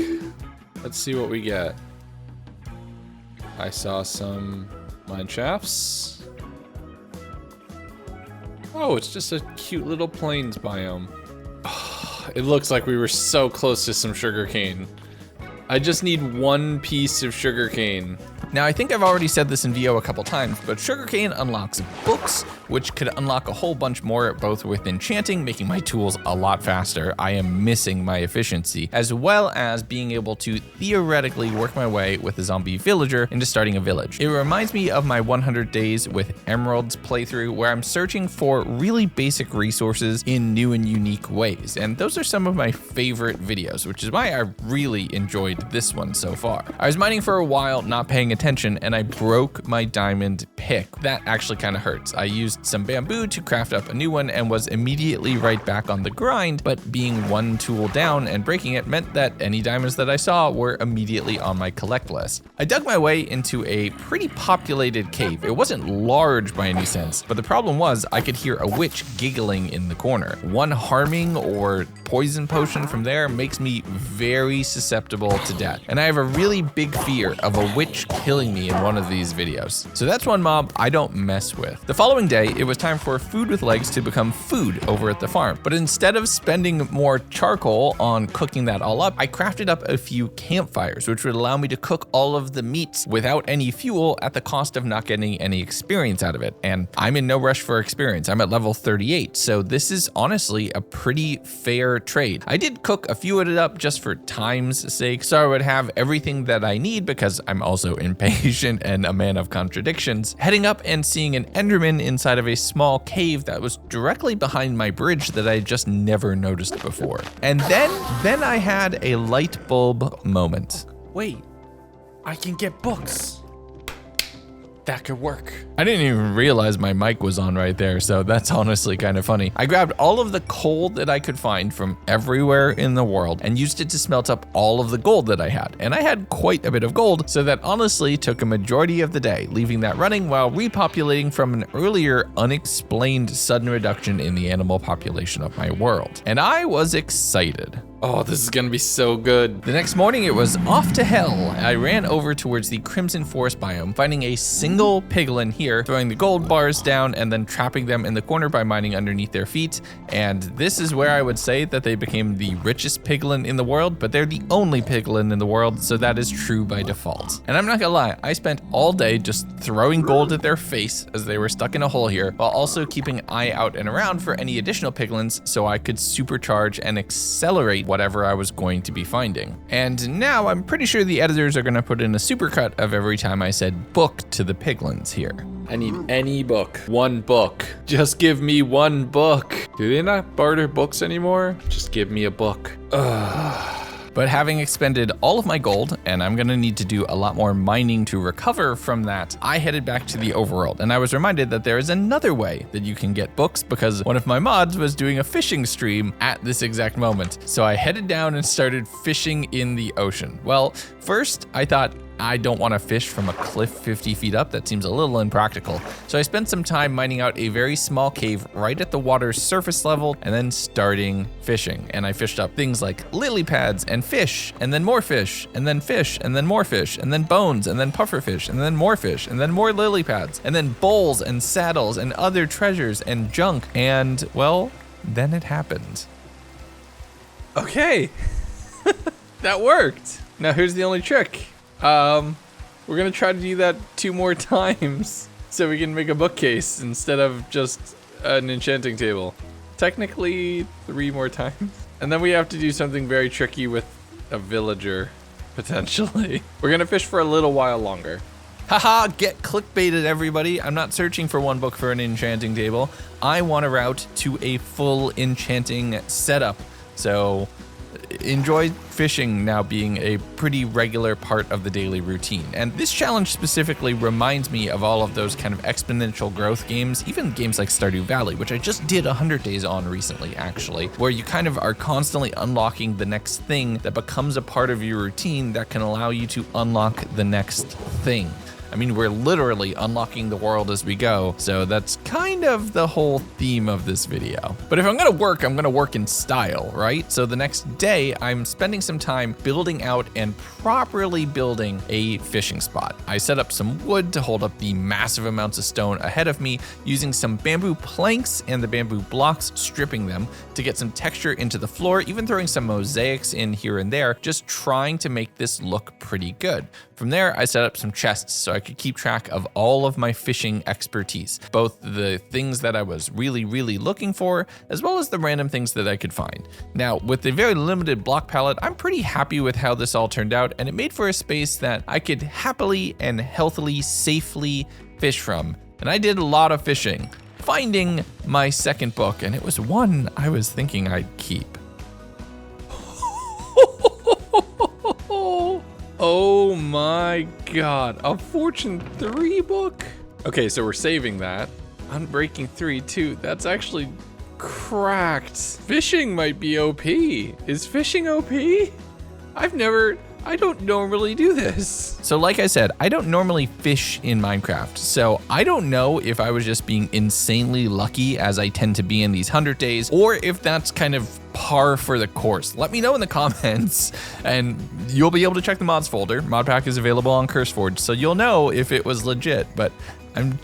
Let's see what we get. I saw some mine shafts. Oh, it's just a cute little plains biome. Oh, it looks like we were so close to some sugarcane. I just need one piece of sugarcane. Now, I think I've already said this in VO a couple times, but sugarcane unlocks books, which could unlock a whole bunch more, both with enchanting, making my tools a lot faster. I am missing my efficiency, as well as being able to theoretically work my way with a zombie villager into starting a village. It reminds me of my 100 days with emeralds playthrough, where I'm searching for really basic resources in new and unique ways. And those are some of my favorite videos, which is why I really enjoyed this one so far. I was mining for a while, not paying attention, and I broke my diamond pick. That actually kind of hurts. I used some bamboo to craft up a new one and was immediately right back on the grind, but being one tool down and breaking it meant that any diamonds that I saw were immediately on my collect list. I dug my way into a pretty populated cave. It wasn't large by any sense, but the problem was I could hear a witch giggling in the corner. One harming or poison potion from there makes me very susceptible to death, and I have a really big fear of a witch killing me in one of these videos. So that's one mob I don't mess with. The following day, it was time for food with legs to become food over at the farm. But instead of spending more charcoal on cooking that all up, I crafted up a few campfires, which would allow me to cook all of the meats without any fuel at the cost of not getting any experience out of it. And I'm in no rush for experience. I'm at level 38, so this is honestly a pretty fair trade. I did cook a few of it up just for time's sake, so I would have everything that I need because I'm also impatient and a man of contradictions, heading up and seeing an enderman inside of a small cave that was directly behind my bridge that I just never noticed before. And then I had a light bulb moment. Wait, I can get books. That could work. I didn't even realize my mic was on right there, so that's honestly kind of funny. I grabbed all of the coal that I could find from everywhere in the world and used it to smelt up all of the gold that I had. And I had quite a bit of gold, so that honestly took a majority of the day, leaving that running while repopulating from an earlier unexplained sudden reduction in the animal population of my world. And I was excited. Oh, this is gonna be so good. The next morning, it was off to hell. I ran over towards the Crimson Forest biome, finding a single piglin here here, throwing the gold bars down and then trapping them in the corner by mining underneath their feet. And this is where I would say that they became the richest piglin in the world, but they're the only piglin in the world, so that is true by default. And I'm not gonna lie, I spent all day just throwing gold at their face as they were stuck in a hole here, while also keeping an eye out and around for any additional piglins so I could supercharge and accelerate whatever I was going to be finding. And now I'm pretty sure the editors are gonna put in a supercut of every time I said book to the piglins here. I need any book. One book. Just give me one book. Do they not barter books anymore? Just give me a book. Ugh. But having expended all of my gold, and I'm gonna need to do a lot more mining to recover from that, I headed back to the overworld, and I was reminded that there is another way that you can get books because one of my mods was doing a fishing stream at this exact moment. So I headed down and started fishing in the ocean. Well, first I thought, I don't want to fish from a cliff 50 feet up. That seems a little impractical. So I spent some time mining out a very small cave right at the water's surface level and then starting fishing. And I fished up things like lily pads and fish, and then more fish, and then fish, and then more fish, and then bones, and then puffer fish, and then more fish, and then more lily pads, and then bowls and saddles and other treasures and junk. And well, then it happened. Okay, that worked. Now here's the only trick. We're gonna try to do that 2 more times so we can make a bookcase instead of just an enchanting table. Technically 3 more times. And then we have to do something very tricky with a villager, potentially. We're gonna fish for a little while longer. Haha, get clickbaited, everybody. I'm not searching for one book for an enchanting table. I want a route to a full enchanting setup. So enjoy fishing now being a pretty regular part of the daily routine. And this challenge specifically reminds me of all of those kind of exponential growth games, even games like Stardew Valley, which I just did 100 days on recently, actually, where you kind of are constantly unlocking the next thing that becomes a part of your routine that can allow you to unlock the next thing. I mean, we're literally unlocking the world as we go, so that's kind of the whole theme of this video. But if I'm gonna work in style, right? So the next day, I'm spending some time building out and properly building a fishing spot. I set up some wood to hold up the massive amounts of stone ahead of me, using some bamboo planks and the bamboo blocks, stripping them to get some texture into the floor, even throwing some mosaics in here and there, just trying to make this look pretty good. From there, I set up some chests so I could keep track of all of my fishing expertise, both the things that I was really looking for, as well as the random things that I could find. Now, with a very limited block palette, I'm pretty happy with how this all turned out, and it made for a space that I could happily and healthily, safely fish from. And I did a lot of fishing, finding my second book, and it was one I was thinking I'd keep. Oh my god, a Fortune 3 book? Okay, so we're saving that. Unbreaking 3 too, that's actually cracked. Fishing might be OP. Is fishing OP? I don't normally do this. So like I said, I don't normally fish in Minecraft, so I don't know if I was just being insanely lucky as I tend to be in these 100 days, or if that's kind of par for the course. Let me know in the comments, and you'll be able to check the mods folder. Modpack is available on CurseForge, so you'll know if it was legit, but I'm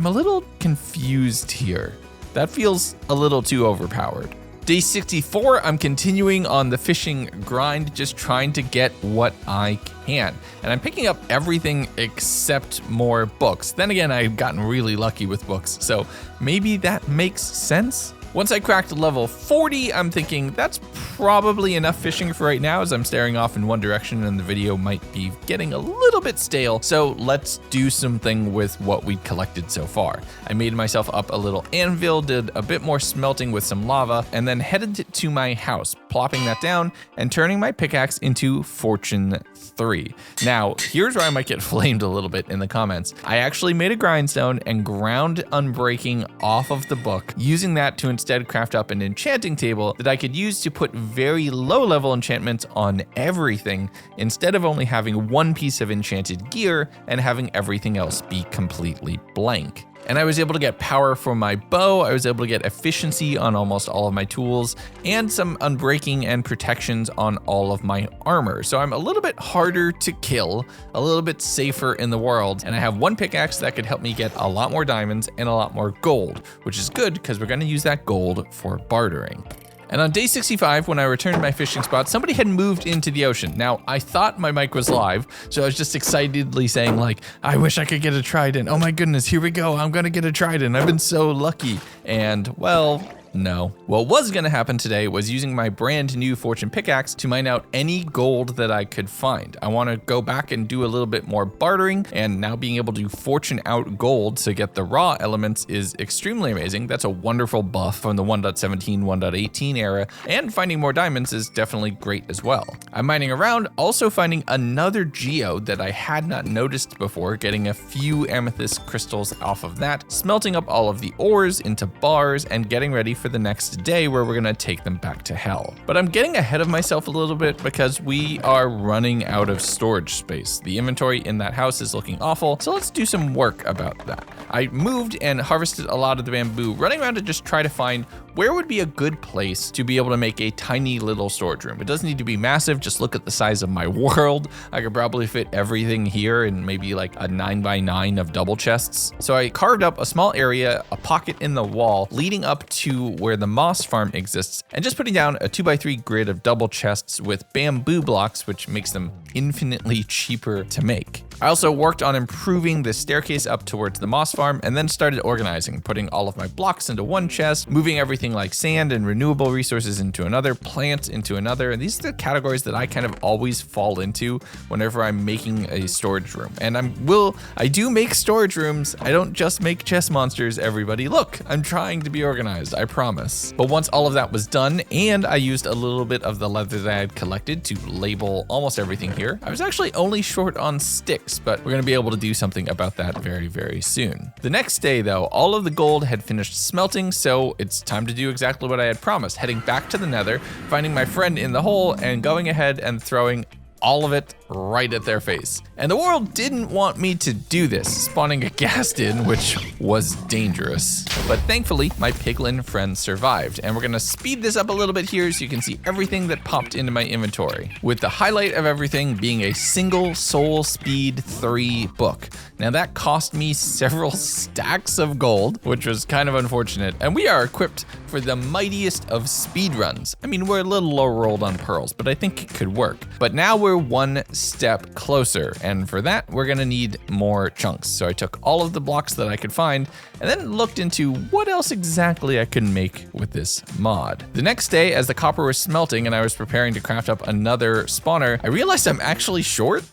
a little confused here. That feels a little too overpowered. Day 64, I'm continuing on the fishing grind, just trying to get what I can. And I'm picking up everything except more books. Then again, I've gotten really lucky with books, so maybe that makes sense. Once I cracked level 40, I'm thinking that's probably enough fishing for right now, as I'm staring off in one direction and the video might be getting a little bit stale. So let's do something with what we collected so far. I made myself up a little anvil, did a bit more smelting with some lava, and then headed to my house, plopping that down and turning my pickaxe into Fortune 3. Now, here's where I might get flamed a little bit in the comments. I actually made a grindstone and ground Unbreaking off of the book, using that to instead craft up an enchanting table that I could use to put very low level enchantments on everything, instead of only having one piece of enchanted gear and having everything else be completely blank. And I was able to get power from my bow, I was able to get efficiency on almost all of my tools, and some unbreaking and protections on all of my armor. So I'm a little bit harder to kill, a little bit safer in the world, and I have one pickaxe that could help me get a lot more diamonds and a lot more gold, which is good because we're gonna use that gold for bartering. And on day 65, when I returned to my fishing spot, somebody had moved into the ocean. Now, I thought my mic was live, so I was just excitedly saying like, I wish I could get a trident. Oh my goodness, here we go. I'm gonna get a trident. I've been so lucky. And well, no. What was gonna happen today was using my brand new fortune pickaxe to mine out any gold that I could find. I wanna go back and do a little bit more bartering, and now being able to fortune out gold to get the raw elements is extremely amazing. That's a wonderful buff from the 1.17, 1.18 era, and finding more diamonds is definitely great as well. I'm mining around, also finding another geode that I had not noticed before, getting a few amethyst crystals off of that, smelting up all of the ores into bars, and getting ready for the next day where we're gonna take them back to hell. But I'm getting ahead of myself a little bit because we are running out of storage space. The inventory in that house is looking awful, so let's do some work about that. I moved and harvested a lot of the bamboo, running around to just try to find where would be a good place to be able to make a tiny little storage room. It doesn't need to be massive, just look at the size of my world. I could probably fit everything here in maybe like a 9x9 of double chests. So I carved up a small area, a pocket in the wall, leading up to where the moss farm exists, and just putting down a 2x3 grid of double chests with bamboo blocks, which makes them infinitely cheaper to make. I also worked on improving the staircase up towards the moss farm, and then started organizing, putting all of my blocks into one chest, moving everything like sand and renewable resources into another, plants into another, and these are the categories that I kind of always fall into whenever I'm making a storage room. And I do make storage rooms, I don't just make chest monsters, everybody. Look, I'm trying to be organized, I promise. But once all of that was done, and I used a little bit of the leather that I had collected to label almost everything here, I was actually only short on sticks, but we're gonna be able to do something about that very, very soon. The next day though, all of the gold had finished smelting, so it's time to do exactly what I had promised, heading back to the Nether, finding my friend in the hole, and going ahead and throwing all of it right at their face. And the world didn't want me to do this, spawning a ghast in, which was dangerous. But thankfully, my piglin friend survived, and we're gonna speed this up a little bit here so you can see everything that popped into my inventory, with the highlight of everything being a single Soul Speed 3 book. Now that cost me several stacks of gold, which was kind of unfortunate, and we are equipped for the mightiest of speed runs. I mean, we're a little low rolled on pearls, but I think it could work. But now we're one step closer, and for that, we're gonna need more chunks. So I took all of the blocks that I could find, and then looked into what else exactly I could make with this mod. The next day, as the copper was smelting and I was preparing to craft up another spawner, I realized I'm actually short.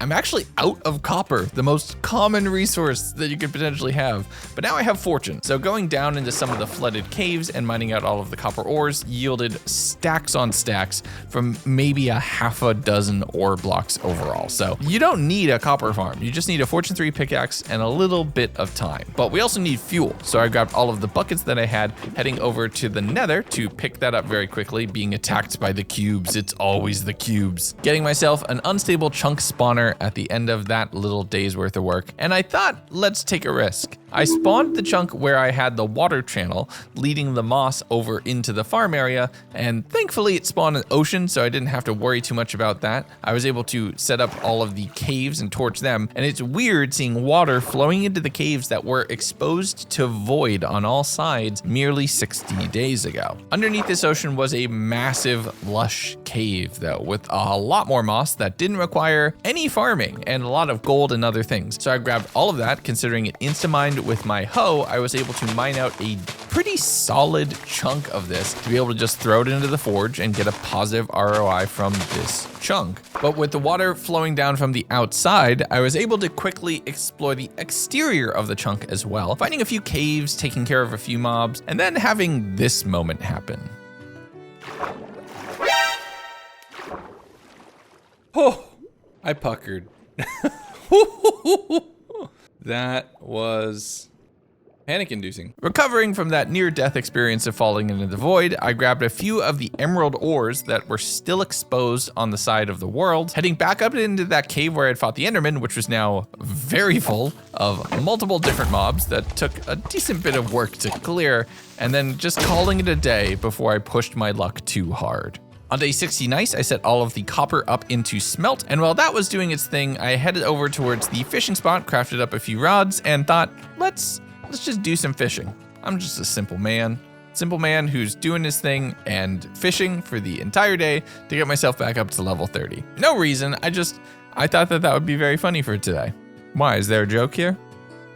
I'm actually out of copper, the most common resource that you could potentially have. But now I have fortune. So going down into some of the flooded caves and mining out all of the copper ores yielded stacks on stacks from maybe a half a dozen ore blocks overall. So you don't need a copper farm. You just need a fortune 3 pickaxe and a little bit of time. But we also need fuel. So I grabbed all of the buckets that I had, heading over to the Nether to pick that up very quickly, being attacked by the cubes. It's always the cubes. Getting myself an unstable chunk spawner at the end of that little day's worth of work, and I thought, let's take a risk. I spawned the chunk where I had the water channel leading the moss over into the farm area, and thankfully it spawned an ocean, so I didn't have to worry too much about that. I was able to set up all of the caves and torch them, and it's weird seeing water flowing into the caves that were exposed to void on all sides merely 60 days ago. Underneath this ocean was a massive lush cave though, with a lot more moss that didn't require any farming and a lot of gold and other things. So I grabbed all of that, considering it insta-mined with my hoe, I was able to mine out a pretty solid chunk of this to be able to just throw it into the forge and get a positive ROI from this chunk. But with the water flowing down from the outside, I was able to quickly explore the exterior of the chunk as well, finding a few caves, taking care of a few mobs, and then having this moment happen. Oh, I puckered. That was Panic-inducing. Recovering from that near-death experience of falling into the void, I grabbed a few of the emerald ores that were still exposed on the side of the world, heading back up into that cave where I had fought the Enderman, which was now very full of multiple different mobs that took a decent bit of work to clear, and then just calling it a day before I pushed my luck too hard. On day 60 nice, I set all of the copper up into smelt, and while that was doing its thing, I headed over towards the fishing spot, crafted up a few rods, and thought, let's just do some fishing. I'm just a simple man who's doing his thing and fishing for the entire day to get myself back up to level 30. No reason, I thought that would be very funny for today. Why, is there a joke here?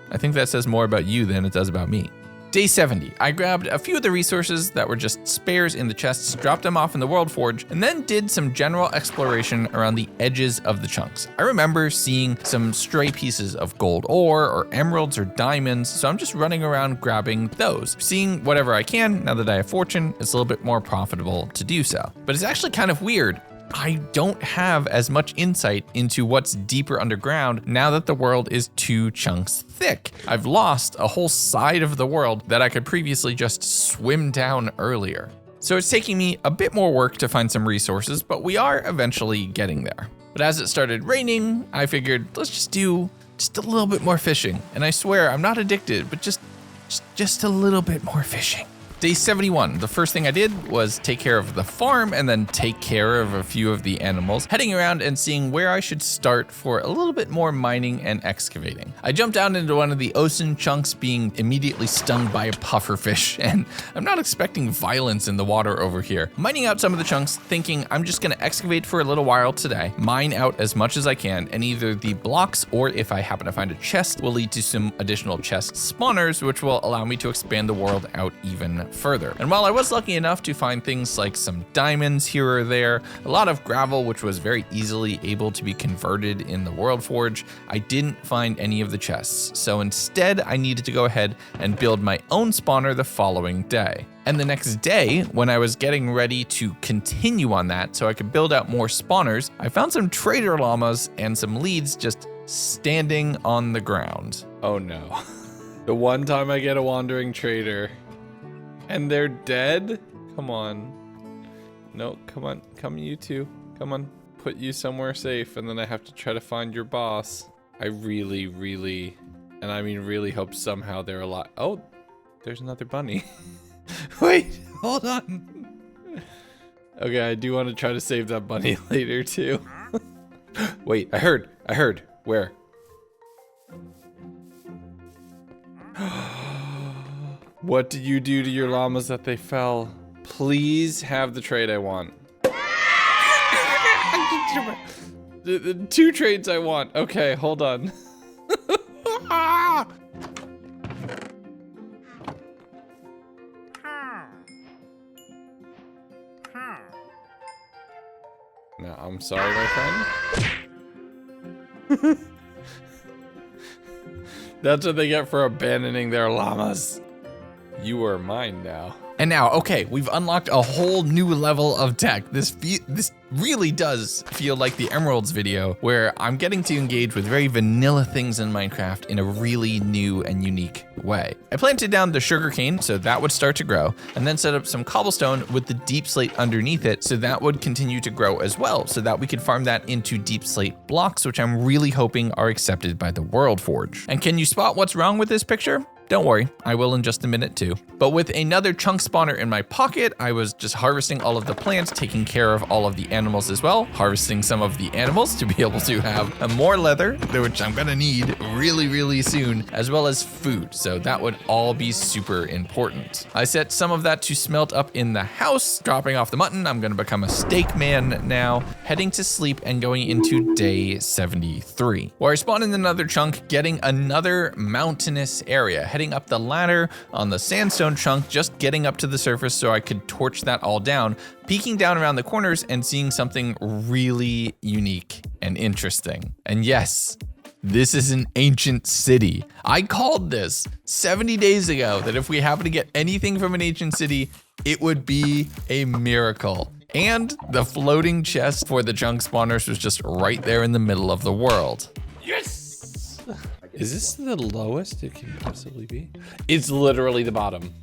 I think that says more about you than it does about me. Day 70, I grabbed a few of the resources that were just spares in the chests, dropped them off in the World Forge, and then did some general exploration around the edges of the chunks. I remember seeing some stray pieces of gold ore or emeralds or diamonds, so I'm just running around grabbing those. Seeing whatever I can, now that I have fortune, it's a little bit more profitable to do so. But it's actually kind of weird. I don't have as much insight into what's deeper underground now that the world is 2 chunks thick. I've lost a whole side of the world that I could previously just swim down earlier. So it's taking me a bit more work to find some resources, but we are eventually getting there. But as it started raining, I figured let's just do a little bit more fishing. And I swear I'm not addicted, but just a little bit more fishing. Day 71, the first thing I did was take care of the farm and then take care of a few of the animals, heading around and seeing where I should start for a little bit more mining and excavating. I jumped down into one of the ocean chunks, being immediately stung by a pufferfish, and I'm not expecting violence in the water over here. Mining out some of the chunks, thinking I'm just gonna excavate for a little while today, mine out as much as I can, and either the blocks or if I happen to find a chest will lead to some additional chest spawners, which will allow me to expand the world out even further. And while I was lucky enough to find things like some diamonds here or there, a lot of gravel which was very easily able to be converted in the World Forge, I didn't find any of the chests. So instead I needed to go ahead and build my own spawner the following day. And the next day, when I was getting ready to continue on that so I could build out more spawners, I found some trader llamas and some leads just standing on the ground. Oh no. The one time I get a wandering trader. And they're dead? Come on. No, come on. Come you two. Come on. Put you somewhere safe, and then I have to try to find your boss. I really, and I mean really hope somehow they're alive. Oh, there's another bunny. Wait, hold on. Okay, I do want to try to save that bunny later too. Wait, I heard. Where? What did you do to your llamas that they fell? Please have the trade I want. The 2 trades I want. Okay, hold on. No, I'm sorry, my friend. That's what they get for abandoning their llamas. You are mine now. And now, okay, we've unlocked a whole new level of tech. This really does feel like the Emeralds video, where I'm getting to engage with very vanilla things in Minecraft in a really new and unique way. I planted down the sugarcane so that would start to grow, and then set up some cobblestone with the deep slate underneath it so that would continue to grow as well, so that we could farm that into deep slate blocks, which I'm really hoping are accepted by the World Forge. And can you spot what's wrong with this picture? Don't worry, I will in just a minute too. But with another chunk spawner in my pocket, I was just harvesting all of the plants, taking care of all of the animals as well, harvesting some of the animals to be able to have more leather, which I'm gonna need really soon, as well as food. So that would all be super important. I set some of that to smelt up in the house, dropping off the mutton. I'm gonna become a steak man now, heading to sleep and going into day 73, where I spawn in another chunk, getting another mountainous area, heading up the ladder on the sandstone chunk, just getting up to the surface so I could torch that all down, peeking down around the corners and seeing something really unique and interesting. And yes, this is an ancient city. I called this 70 days ago that if we happen to get anything from an ancient city, it would be a miracle. And the floating chest for the chunk spawners was just right there in the middle of the world. Yes! Is this the lowest it can possibly be? It's literally the bottom.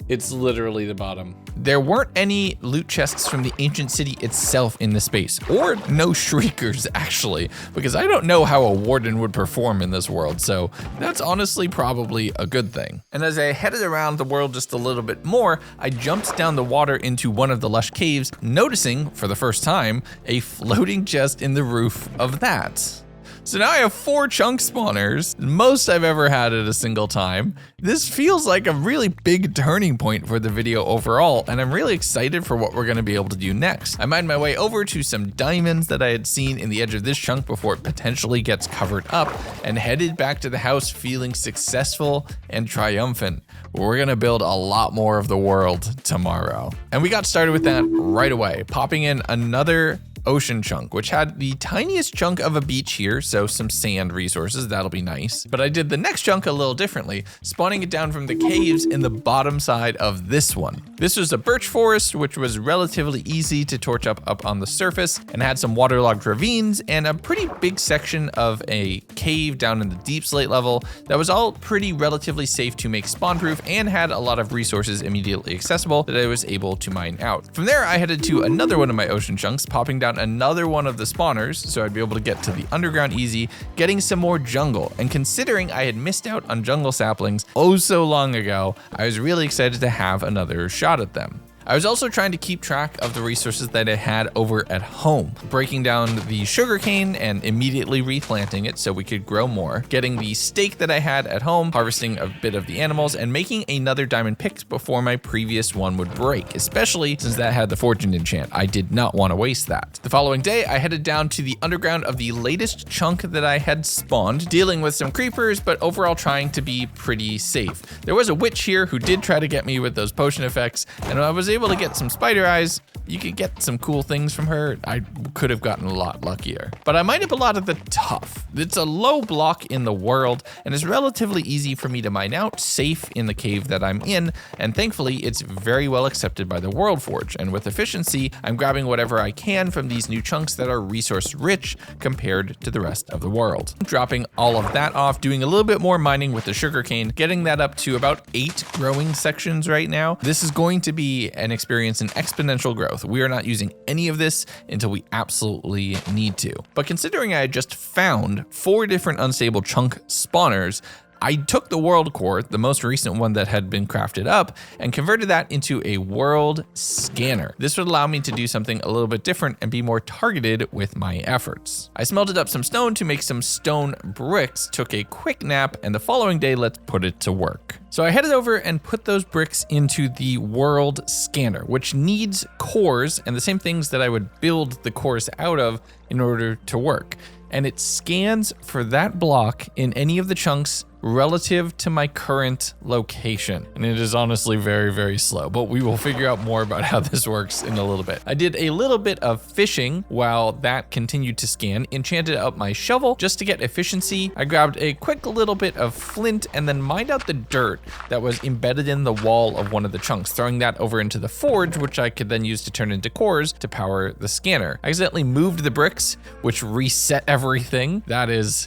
It's literally the bottom. There weren't any loot chests from the ancient city itself in the space, or no shriekers actually, because I don't know how a warden would perform in this world, so that's honestly probably a good thing. And as I headed around the world just a little bit more, I jumped down the water into one of the lush caves, noticing, for the first time, a floating chest in the roof of that. So now I have 4 chunk spawners, most I've ever had at a single time. This feels like a really big turning point for the video overall, and I'm really excited for what we're gonna be able to do next. I mined my way over to some diamonds that I had seen in the edge of this chunk before it potentially gets covered up, and headed back to the house feeling successful and triumphant. We're gonna build a lot more of the world tomorrow. And we got started with that right away, popping in another ocean chunk, which had the tiniest chunk of a beach here, so some sand resources, that'll be nice. But I did the next chunk a little differently, spawning it down from the caves in the bottom side of this one. This was a birch forest, which was relatively easy to torch up on the surface, and had some waterlogged ravines and a pretty big section of a cave down in the deep slate level that was all pretty relatively safe to make spawn proof and had a lot of resources immediately accessible that I was able to mine out. From there, I headed to another one of my ocean chunks, popping down another one of the spawners, so I'd be able to get to the underground easy, getting some more jungle. And considering I had missed out on jungle saplings oh so long ago, I was really excited to have another shot at them. I was also trying to keep track of the resources that I had over at home, breaking down the sugarcane and immediately replanting it so we could grow more, getting the steak that I had at home, harvesting a bit of the animals, and making another diamond pick before my previous one would break, especially since that had the fortune enchant. I did not want to waste that. The following day, I headed down to the underground of the latest chunk that I had spawned, dealing with some creepers, but overall trying to be pretty safe. There was a witch here who did try to get me with those potion effects, and I was able to get some spider eyes. You could get some cool things from her. I could have gotten a lot luckier. But I mined up a lot at the tough. It's a low block in the world and is relatively easy for me to mine out, safe in the cave that I'm in, and thankfully it's very well accepted by the World Forge. And with efficiency, I'm grabbing whatever I can from these new chunks that are resource rich compared to the rest of the world. Dropping all of that off, doing a little bit more mining with the sugarcane, getting that up to about 8 growing sections right now. This is going to be an experience in exponential growth. We are not using any of this until we absolutely need to. But considering I had just found 4 different unstable chunk spawners, I took the world core, the most recent one that had been crafted up, and converted that into a world scanner. This would allow me to do something a little bit different and be more targeted with my efforts. I smelted up some stone to make some stone bricks, took a quick nap, and the following day, let's put it to work. So I headed over and put those bricks into the world scanner, which needs cores and the same things that I would build the cores out of in order to work. And it scans for that block in any of the chunks relative to my current location. And it is honestly very, very slow, but we will figure out more about how this works in a little bit. I did a little bit of fishing while that continued to scan, enchanted up my shovel just to get efficiency. I grabbed a quick little bit of flint and then mined out the dirt that was embedded in the wall of one of the chunks, throwing that over into the forge, which I could then use to turn into cores to power the scanner. I accidentally moved the bricks, which reset everything. That is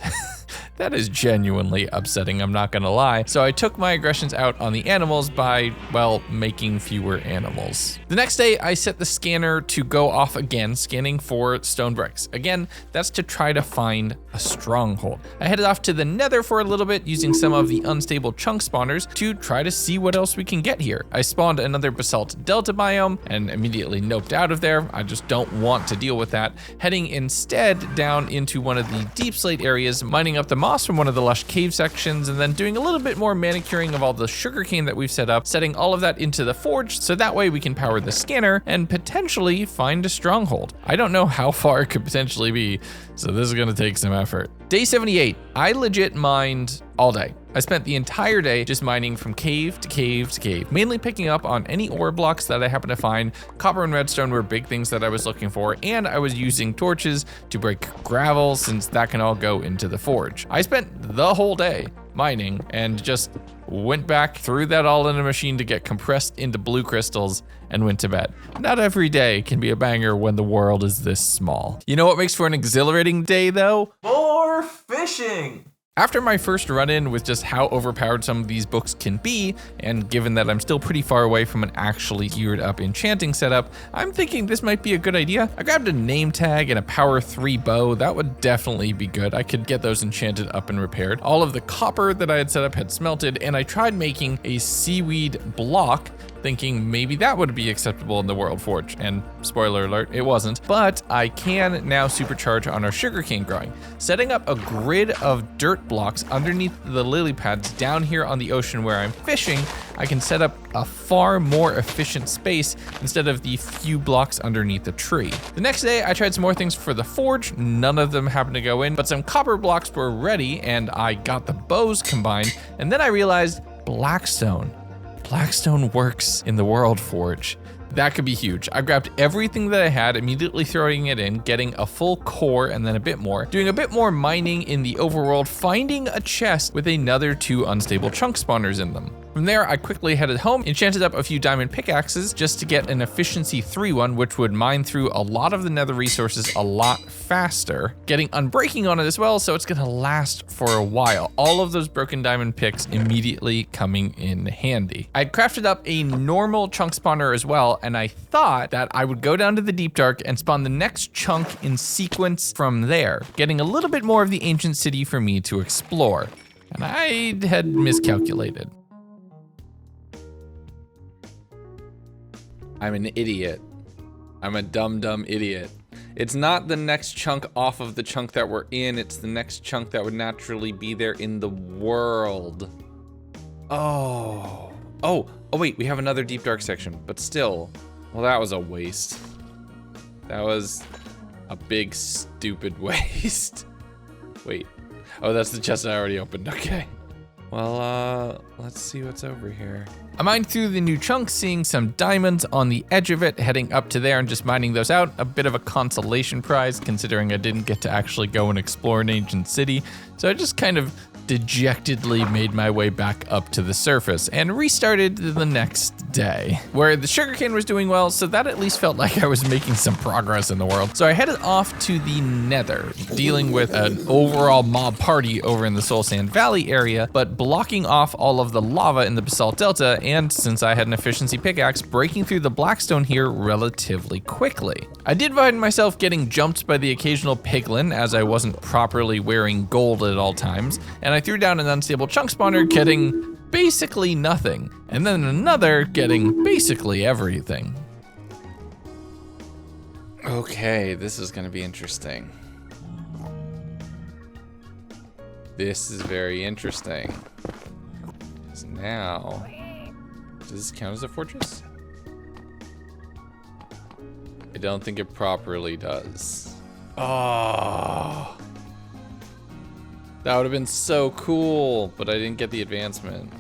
that is genuinely upsetting, I'm not gonna lie. So I took my aggressions out on the animals by, well, making fewer animals. The next day, I set the scanner to go off again, scanning for stone bricks. Again, that's to try to find a stronghold. I headed off to the Nether for a little bit, using some of the unstable chunk spawners to try to see what else we can get here. I spawned another basalt delta biome and immediately noped out of there. I just don't want to deal with that. Heading instead down into one of the deep slate areas, mining up the moss from one of the lush cave sections, and then doing a little bit more manicuring of all the sugarcane that we've set up, setting all of that into the forge so that way we can power the scanner and potentially find a stronghold. I don't know how far it could potentially be, so this is gonna take some effort. Day 78, I legit mined all day. I spent the entire day just mining from cave to cave to cave, mainly picking up on any ore blocks that I happened to find. Copper and redstone were big things that I was looking for, and I was using torches to break gravel since that can all go into the forge. I spent the whole day mining and just went back, threw that all in a machine to get compressed into blue crystals, and went to bed. Not every day can be a banger when the world is this small. You know what makes for an exhilarating day though? More fishing! After my first run-in with just how overpowered some of these books can be, and given that I'm still pretty far away from an actually geared up enchanting setup, I'm thinking this might be a good idea. I grabbed a name tag and a power 3 bow. That would definitely be good. I could get those enchanted up and repaired. All of the copper that I had set up had smelted, and I tried making a seaweed block, thinking maybe that would be acceptable in the World Forge, and spoiler alert, it wasn't. But I can now supercharge on our sugarcane growing. Setting up a grid of dirt blocks underneath the lily pads down here on the ocean where I'm fishing, I can set up a far more efficient space instead of the few blocks underneath the tree. The next day, I tried some more things for the forge. None of them happened to go in, but some copper blocks were ready, and I got the bows combined, and then I realized Blackstone. Blackstone works in the World Forge. That could be huge. I grabbed everything that I had, immediately throwing it in, getting a full core and then a bit more, doing a bit more mining in the overworld, finding a chest with another 2 unstable chunk spawners in them. From there, I quickly headed home, enchanted up a few diamond pickaxes just to get an efficiency 3 one, which would mine through a lot of the nether resources a lot faster, getting unbreaking on it as well, so it's gonna last for a while. All of those broken diamond picks immediately coming in handy. I'd crafted up a normal chunk spawner as well, and I thought that I would go down to the deep dark and spawn the next chunk in sequence from there, getting a little bit more of the ancient city for me to explore. And I had miscalculated. I'm an idiot. I'm a dumb idiot. It's not the next chunk off of the chunk that we're in, it's the next chunk that would naturally be there in the world. Oh wait, we have another deep dark section, but still, well, that was a waste. That was a big, stupid waste. Wait, oh, that's the chest I already opened, okay. Well, let's see what's over here. I mined through the new chunks, seeing some diamonds on the edge of it, heading up to there and just mining those out. A bit of a consolation prize, considering I didn't get to actually go and explore an ancient city. So I just kind of dejectedly made my way back up to the surface and restarted the next day, where the sugarcane was doing well, so that at least felt like I was making some progress in the world. So I headed off to the Nether, dealing with an overall mob party over in the Soul Sand Valley area, but blocking off all of the lava in the Basalt Delta, and since I had an efficiency pickaxe, breaking through the Blackstone here relatively quickly. I did find myself getting jumped by the occasional piglin as I wasn't properly wearing gold at all times, and I threw down an unstable chunk spawner, getting basically nothing, and then another getting basically everything. Okay, this is gonna be interesting. This is very interesting. Because now, does this count as a fortress? I don't think it properly does. Oh. That would have been so cool, but I didn't get the advancement.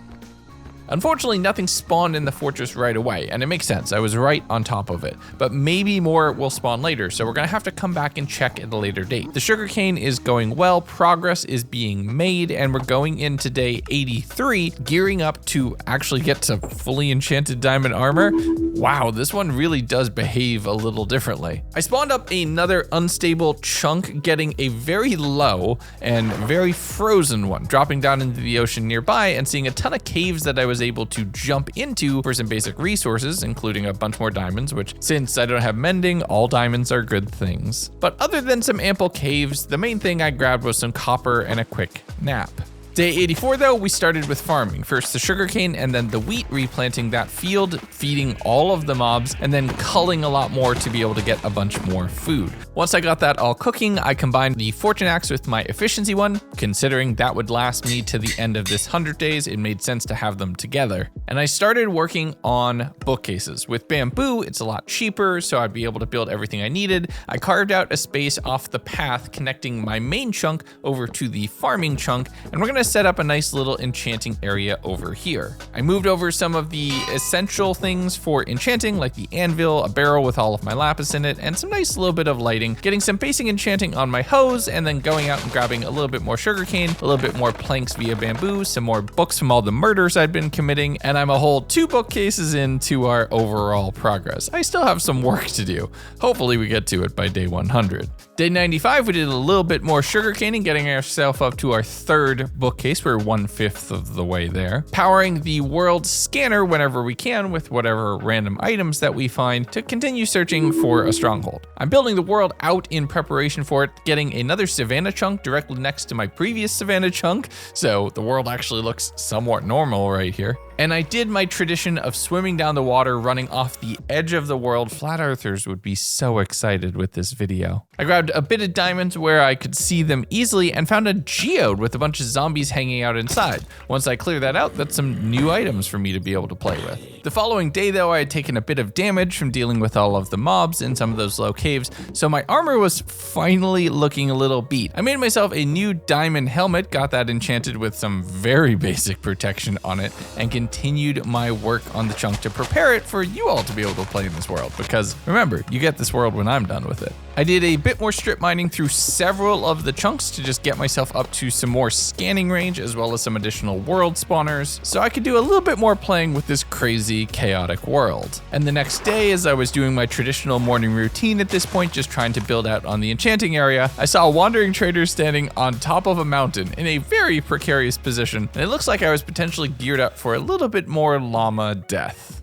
Unfortunately, nothing spawned in the fortress right away, and it makes sense. I was right on top of it, but maybe more will spawn later, so we're gonna have to come back and check at a later date. The sugarcane is going well, progress is being made, and we're going into day 83, gearing up to actually get to fully enchanted diamond armor. Wow, this one really does behave a little differently. I spawned up another unstable chunk, getting a very low and very frozen one, dropping down into the ocean nearby and seeing a ton of caves that I was able to jump into for some basic resources, including a bunch more diamonds, which since I don't have mending, all diamonds are good things. But other than some ample caves, the main thing I grabbed was some copper and a quick nap. Day 84 though, we started with farming. First the sugarcane and then the wheat, replanting that field, feeding all of the mobs, and then culling a lot more to be able to get a bunch more food. Once I got that all cooking, I combined the fortune axe with my efficiency one. Considering that would last me to the end of this 100 days, it made sense to have them together. And I started working on bookcases. With bamboo, it's a lot cheaper, so I'd be able to build everything I needed. I carved out a space off the path connecting my main chunk over to the farming chunk, and we're gonna set up a nice little enchanting area over here. I moved over some of the essential things for enchanting, like the anvil, a barrel with all of my lapis in it, and some nice little bit of lighting, getting some basic enchanting on my hose, and then going out and grabbing a little bit more sugarcane, a little bit more planks via bamboo, some more books from all the murders I'd been committing, and I'm a whole 2 bookcases into our overall progress. I still have some work to do. Hopefully we get to it by day 100. Day 95, we did a little bit more sugarcaning, getting ourselves up to our 3rd bookcase. We're 1/5 of the way there. Powering the world scanner whenever we can with whatever random items that we find to continue searching for a stronghold. I'm building the world out in preparation for it, getting another Savannah chunk directly next to my previous Savannah chunk, so the world actually looks somewhat normal right here. And I did my tradition of swimming down the water, running off the edge of the world. Flat Earthers would be so excited with this video. I grabbed a bit of diamonds where I could see them easily and found a geode with a bunch of zombies hanging out inside. Once I clear that out, that's some new items for me to be able to play with. The following day though, I had taken a bit of damage from dealing with all of the mobs in some of those low caves, so my armor was finally looking a little beat. I made myself a new diamond helmet, got that enchanted with some very basic protection on it, and continued my work on the chunk to prepare it for you all to be able to play in this world, because remember, you get this world when I'm done with it. I did a bit more strip mining through several of the chunks to just get myself up to some more scanning range as well as some additional world spawners, so I could do a little bit more playing with this crazy, chaotic world. And the next day, as I was doing my traditional morning routine at this point, just trying to build out on the enchanting area, I saw a wandering trader standing on top of a mountain in a very precarious position, and it looks like I was potentially geared up for a little bit more llama death.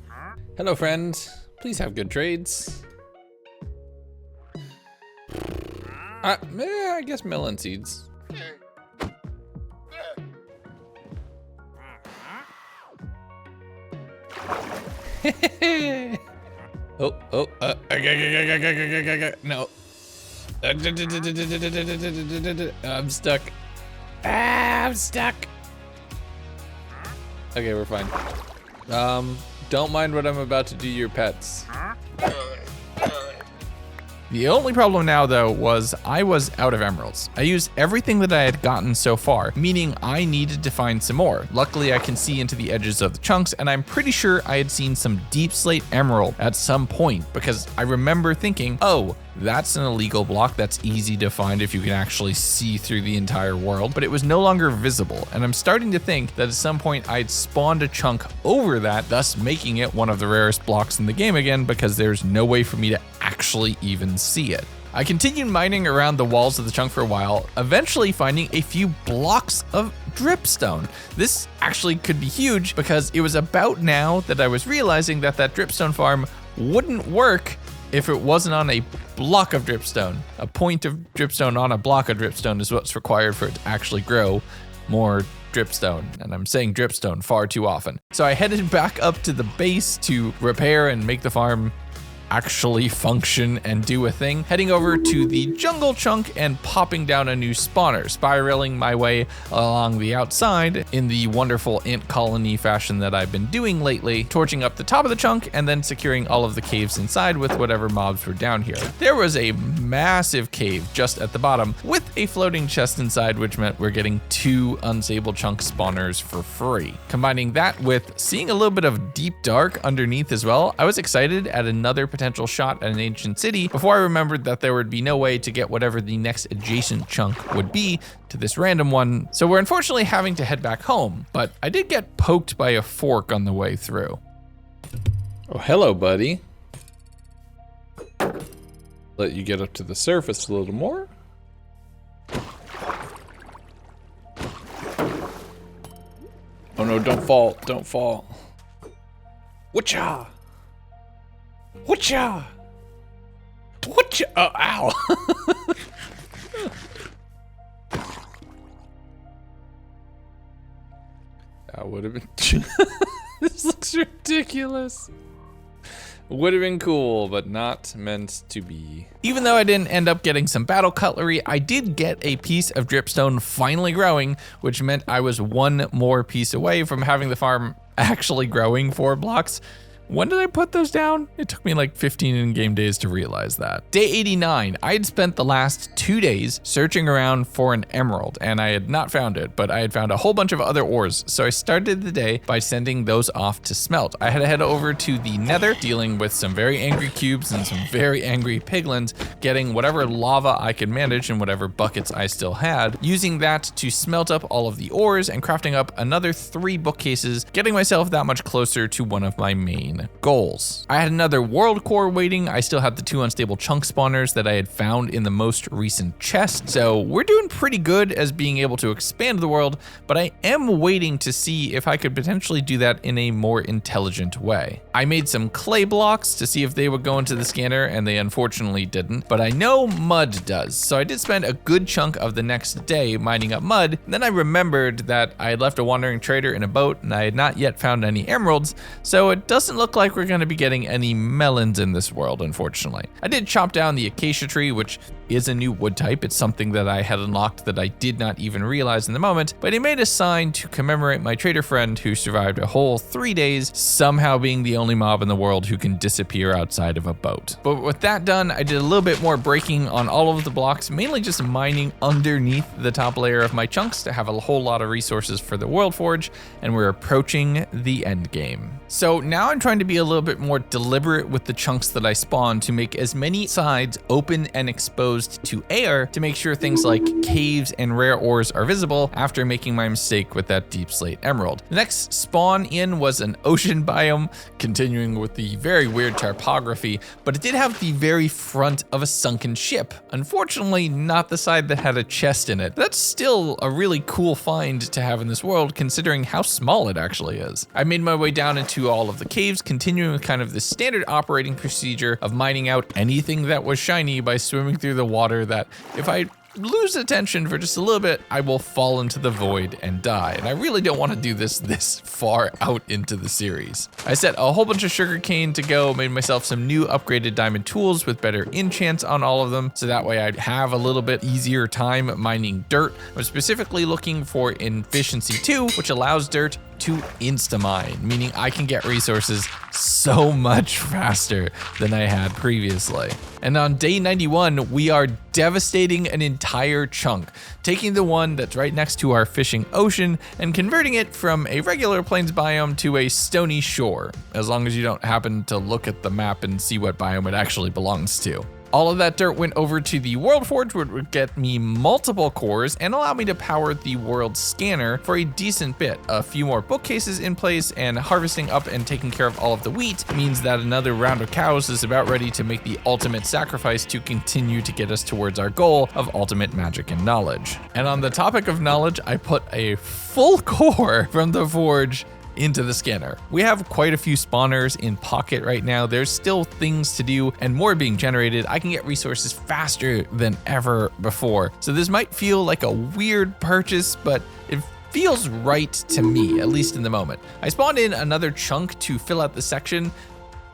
Hello, friend. Please have good trades. I guess melon seeds. No. I'm stuck. I'm stuck. Okay, we're fine. Don't mind what I'm about to do to your pets. The only problem now though was I was out of emeralds. I used everything that I had gotten so far, meaning I needed to find some more. Luckily I can see into the edges of the chunks, and I'm pretty sure I had seen some deep slate emerald at some point, because I remember thinking, oh, that's an illegal block that's easy to find if you can actually see through the entire world, but it was no longer visible. And I'm starting to think that at some point I'd spawned a chunk over that, thus making it one of the rarest blocks in the game again, because there's no way for me to actually even see it. I continued mining around the walls of the chunk for a while, eventually finding a few blocks of dripstone. This actually could be huge, because it was about now that I was realizing that that dripstone farm wouldn't work if it wasn't on a block of dripstone. A point of dripstone on a block of dripstone is what's required for it to actually grow more dripstone, and I'm saying dripstone far too often. So I headed back up to the base to repair and make the farm actually function and do a thing, heading over to the jungle chunk and popping down a new spawner, spiraling my way along the outside in the wonderful ant colony fashion that I've been doing lately, torching up the top of the chunk and then securing all of the caves inside with whatever mobs were down here. There was a massive cave just at the bottom with a floating chest inside, which meant we're getting 2 unstable chunk spawners for free. Combining that with seeing a little bit of deep dark underneath as well, I was excited at another potential shot at an ancient city before I remembered that there would be no way to get whatever the next adjacent chunk would be to this random one, so we're unfortunately having to head back home, but I did get poked by a fork on the way through. Oh, hello, buddy. Let you get up to the surface a little more. Oh no, don't fall, don't fall. Whatcha? Whatcha? Whatcha? Oh, ow. That would have been... This looks ridiculous. Would have been cool, but not meant to be. Even though I didn't end up getting some battle cutlery, I did get a piece of dripstone finally growing, which meant I was 1 more piece away from having the farm actually growing 4 blocks. When did I put those down? It took me like 15 in-game days to realize that. Day 89, I had spent the last 2 days searching around for an emerald, and I had not found it, but I had found a whole bunch of other ores, so I started the day by sending those off to smelt. I had to head over to the Nether, dealing with some very angry cubes and some very angry piglins, getting whatever lava I could manage in whatever buckets I still had, using that to smelt up all of the ores and crafting up another 3 bookcases, getting myself that much closer to one of my main main goals. I had another world core waiting. I still had the 2 unstable chunk spawners that I had found in the most recent chest. So we're doing pretty good as being able to expand the world, but I am waiting to see if I could potentially do that in a more intelligent way. I made some clay blocks to see if they would go into the scanner, and they unfortunately didn't, but I know mud does. So I did spend a good chunk of the next day mining up mud. Then I remembered that I had left a wandering trader in a boat and I had not yet found any emeralds, so it doesn't look like we're going to be getting any melons in this world, unfortunately. I did chop down the acacia tree, which is a new wood type. It's something that I had unlocked that I did not even realize in the moment, but he made a sign to commemorate my trader friend who survived a whole 3 days, somehow being the only mob in the world who can disappear outside of a boat. But with that done, I did a little bit more breaking on all of the blocks, mainly just mining underneath the top layer of my chunks to have a whole lot of resources for the World Forge, and we're approaching the end game. So now I'm trying to be a little bit more deliberate with the chunks that I spawn to make as many sides open and exposed to air to make sure things like caves and rare ores are visible after making my mistake with that deep slate emerald. The next spawn in was an ocean biome, continuing with the very weird topography, but it did have the very front of a sunken ship. Unfortunately, not the side that had a chest in it. That's still a really cool find to have in this world, considering how small it actually is. I made my way down into all of the caves, continuing with kind of the standard operating procedure of mining out anything that was shiny by swimming through the water that if I lose attention for just a little bit, I will fall into the void and die. And I really don't want to do this far out into the series. I set a whole bunch of sugarcane to go, made myself some new upgraded diamond tools with better enchants on all of them, so that way I'd have a little bit easier time mining dirt. I'm specifically looking for efficiency 2, which allows dirt to insta-mine, meaning I can get resources so much faster than I had previously. And on day 91, we are devastating an entire chunk, taking the one that's right next to our fishing ocean and converting it from a regular plains biome to a stony shore, as long as you don't happen to look at the map and see what biome it actually belongs to. All of that dirt went over to the World Forge, which would get me multiple cores and allow me to power the world scanner for a decent bit. A few more bookcases in place, and harvesting up and taking care of all of the wheat means that another round of cows is about ready to make the ultimate sacrifice to continue to get us towards our goal of ultimate magic and knowledge. And on the topic of knowledge, I put a full core from the forge into the scanner. We have quite a few spawners in pocket right now. There's still things to do and more being generated. I can get resources faster than ever before. So this might feel like a weird purchase, but it feels right to me, at least in the moment. I spawned in another chunk to fill out the section,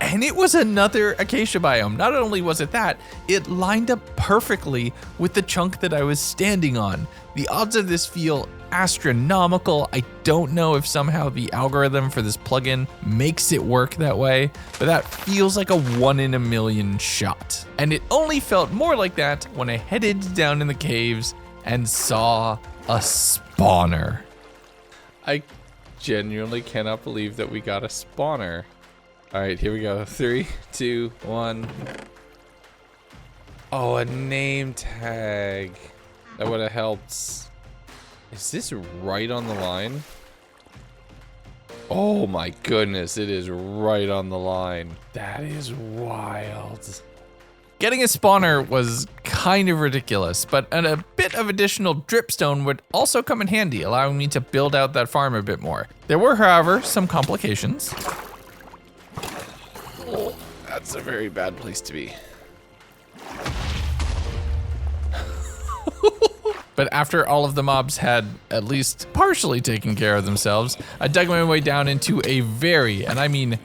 and it was another acacia biome. Not only was it that, it lined up perfectly with the chunk that I was standing on. The odds of this feel astronomical. I don't know if somehow the algorithm for this plugin makes it work that way, but that feels like a 1 in a million shot. And it only felt more like that when I headed down in the caves and saw a spawner. I genuinely cannot believe that we got a spawner. All right, here we go. 3, 2, 1. Oh, a name tag. That would have helped. Is this right on the line? Oh my goodness, it is right on the line. That is wild. Getting a spawner was kind of ridiculous, but a bit of additional dripstone would also come in handy, allowing me to build out that farm a bit more. There were, however, some complications. Oh, that's a very bad place to be. But after all of the mobs had at least partially taken care of themselves, I dug my way down into a very, and I mean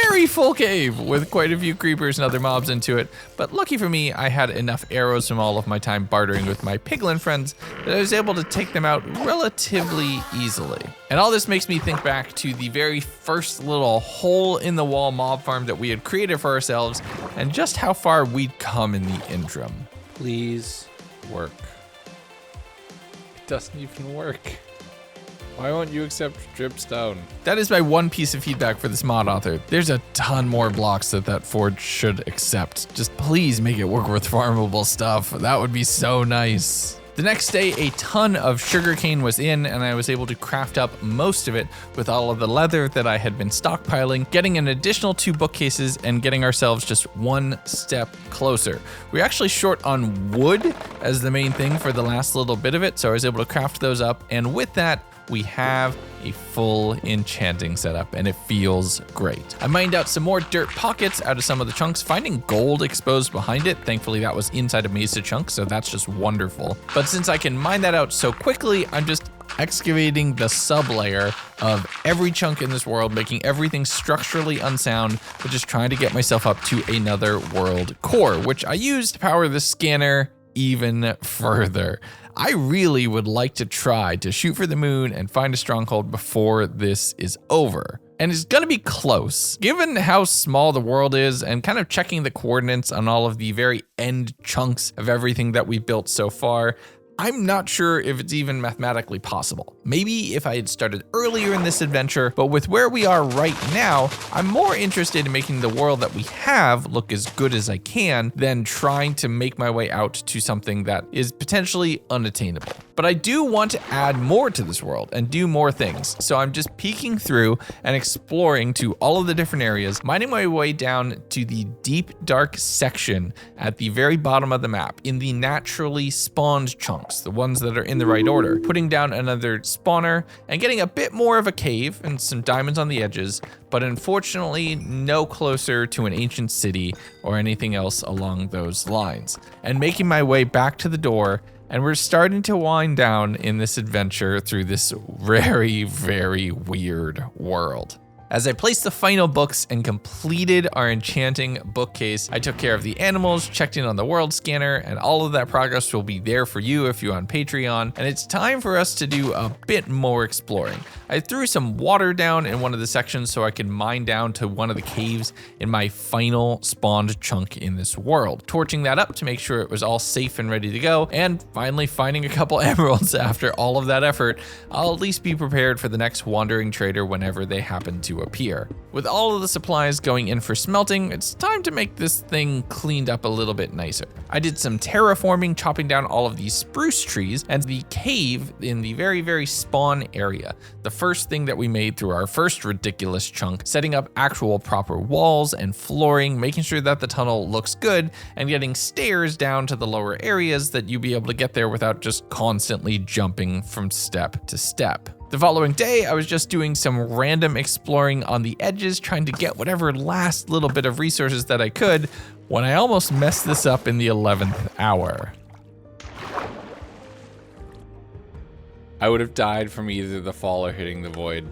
very full cave with quite a few creepers and other mobs into it. But lucky for me, I had enough arrows from all of my time bartering with my piglin friends that I was able to take them out relatively easily. And all this makes me think back to the very first little hole in the wall mob farm that we had created for ourselves and just how far we'd come in the interim. Please work. Doesn't even work. Why won't you accept dripstone? That is my one piece of feedback for this mod author. There's a ton more blocks that forge should accept. Just please make it work with farmable stuff. That would be so nice. The next day, a ton of sugarcane was in, and I was able to craft up most of it with all of the leather that I had been stockpiling, getting an additional 2 bookcases and getting ourselves just one step closer. We're actually short on wood as the main thing for the last little bit of it, so I was able to craft those up, and with that, we have a full enchanting setup, and it feels great. I mined out some more dirt pockets out of some of the chunks, finding gold exposed behind it. Thankfully, that was inside a mesa chunk, so that's just wonderful. But since I can mine that out so quickly, I'm just excavating the sublayer of every chunk in this world, making everything structurally unsound, but just trying to get myself up to another world core, which I use to power the scanner even further. I really would like to try to shoot for the moon and find a stronghold before this is over. And it's gonna be close. Given how small the world is and kind of checking the coordinates on all of the very end chunks of everything that we've built so far, I'm not sure if it's even mathematically possible. Maybe if I had started earlier in this adventure, but with where we are right now, I'm more interested in making the world that we have look as good as I can than trying to make my way out to something that is potentially unattainable. But I do want to add more to this world and do more things. So I'm just peeking through and exploring to all of the different areas, mining my way down to the deep, dark section at the very bottom of the map in the naturally spawned chunks, the ones that are in the right order, putting down another spawner and getting a bit more of a cave and some diamonds on the edges, but unfortunately no closer to an ancient city or anything else along those lines. And making my way back to the door, and we're starting to wind down in this adventure through this very, very weird world. As I placed the final books and completed our enchanting bookcase, I took care of the animals, checked in on the world scanner, and all of that progress will be there for you if you're on Patreon. And it's time for us to do a bit more exploring. I threw some water down in one of the sections so I could mine down to one of the caves in my final spawned chunk in this world, torching that up to make sure it was all safe and ready to go, and finally finding a couple emeralds after all of that effort. I'll at least be prepared for the next wandering trader whenever they happen to appear. With all of the supplies going in for smelting, it's time to make this thing cleaned up a little bit nicer. I did some terraforming, chopping down all of these spruce trees and the cave in the very, very spawn area. The first thing that we made through our first ridiculous chunk, setting up actual proper walls and flooring, making sure that the tunnel looks good, and getting stairs down to the lower areas that you'll be able to get there without just constantly jumping from step to step. The following day, I was just doing some random exploring on the edges, trying to get whatever last little bit of resources that I could, when I almost messed this up in the 11th hour. I would have died from either the fall or hitting the void.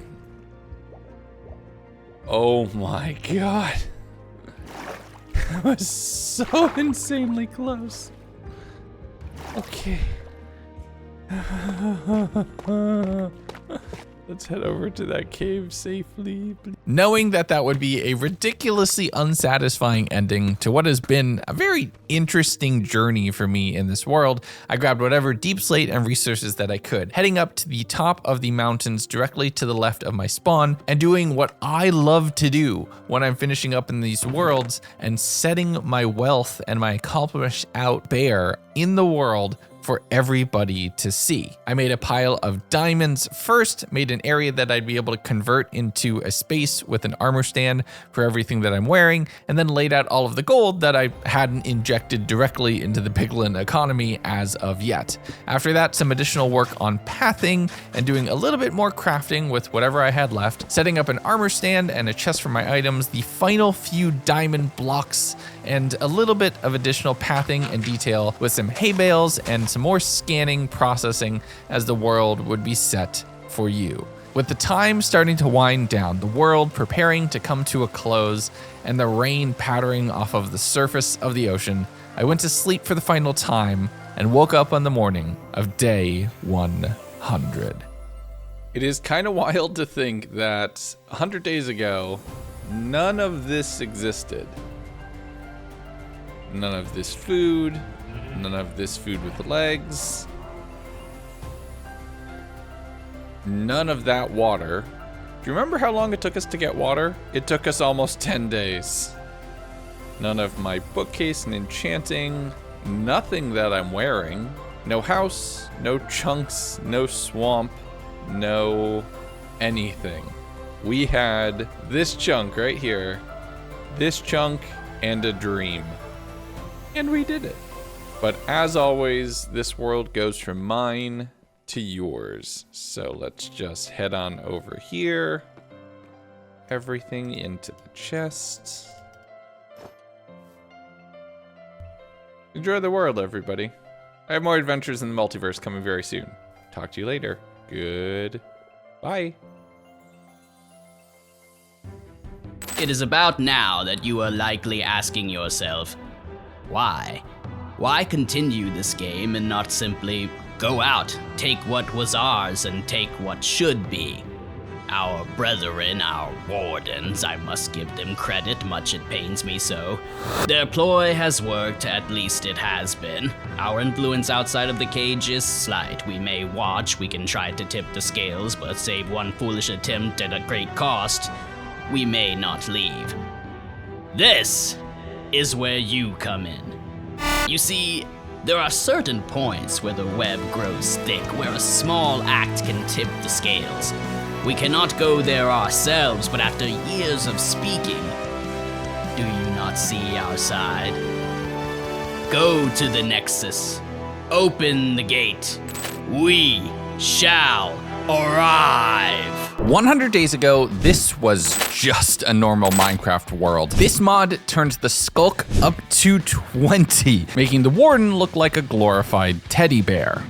Oh my god. That was so insanely close. Okay. Let's head over to that cave safely. Knowing that that would be a ridiculously unsatisfying ending to what has been a very interesting journey for me in this world, I grabbed whatever deep slate and resources that I could, heading up to the top of the mountains directly to the left of my spawn, and doing what I love to do when I'm finishing up in these worlds and setting my wealth and my accomplishments out bare in the world for everybody to see. I made a pile of diamonds first, made an area that I'd be able to convert into a space with an armor stand for everything that I'm wearing, and then laid out all of the gold that I hadn't injected directly into the piglin economy as of yet. After that, some additional work on pathing and doing a little bit more crafting with whatever I had left, setting up an armor stand and a chest for my items, the final few diamond blocks, and a little bit of additional pathing and detail with some hay bales and some more scanning processing as the world would be set for you. With the time starting to wind down, the world preparing to come to a close, and the rain pattering off of the surface of the ocean, I went to sleep for the final time and woke up on the morning of day 100. It is kind of wild to think that 100 days ago, none of this existed. None of this food, none of this food with legs, none of that water. Do you remember how long it took us to get water? It took us almost 10 days. None of my bookcase and enchanting, nothing that I'm wearing. No house, no chunks, no swamp, no anything. We had this chunk right here, this chunk, and a dream. And we did it. But as always, this world goes from mine to yours. So let's just head on over here. Everything into the chest. Enjoy the world, everybody. I have more adventures in the multiverse coming very soon. Talk to you later. Goodbye. It is about now that you are likely asking yourself, why? Why continue this game and not simply go out, take what was ours and take what should be? Our brethren, our wardens, I must give them credit, much it pains me so. Their ploy has worked, at least it has been. Our influence outside of the cage is slight. We may watch, we can try to tip the scales, but save one foolish attempt at a great cost, we may not leave. This is where you come in. You see, there are certain points where the web grows thick, where a small act can tip the scales. We cannot go there ourselves, but after years of speaking, do you not see our side? Go to the Nexus. Open the gate. We shall arrive. 100 days ago, this was just a normal Minecraft world. This mod turned the Sculk up to 20, making the Warden look like a glorified teddy bear.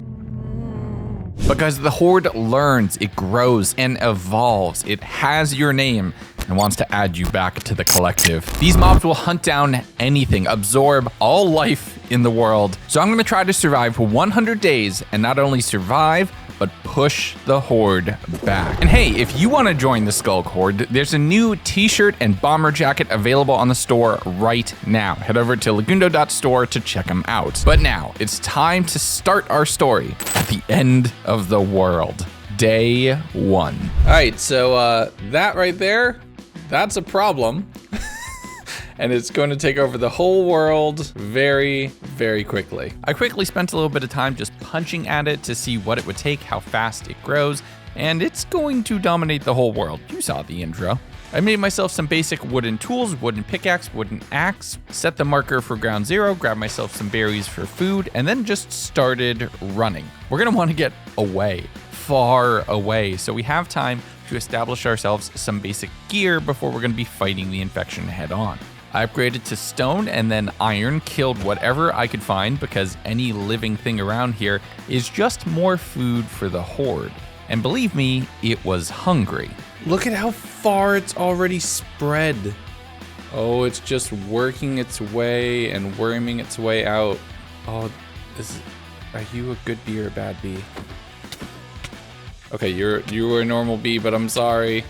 Because the Horde learns, it grows and evolves. It has your name and wants to add you back to the collective. These mobs will hunt down anything, absorb all life in the world. So I'm gonna try to survive for 100 days and not only survive, but push the Horde back. And hey, if you want to join the Sculk Horde, there's a new t-shirt and bomber jacket available on the store right now. Head over to legundo.store to check them out. But now, it's time to start our story at the end of the world. Day 1. All right, so that right there, that's a problem. And it's going to take over the whole world very, very quickly. I quickly spent a little bit of time just punching at it to see what it would take, how fast it grows, and it's going to dominate the whole world. You saw the intro. I made myself some basic wooden tools, wooden pickaxe, wooden axe, set the marker for ground zero, grabbed myself some berries for food, and then just started running. We're gonna wanna get away, far away, so we have time to establish ourselves some basic gear before we're gonna be fighting the infection head on. I upgraded to stone and then iron, killed whatever I could find because any living thing around here is just more food for the Horde. And believe me, it was hungry. Look at how far it's already spread. Oh, it's just working its way and worming its way out. Oh, are you a good bee or a bad bee? Okay, you were a normal bee, but I'm sorry.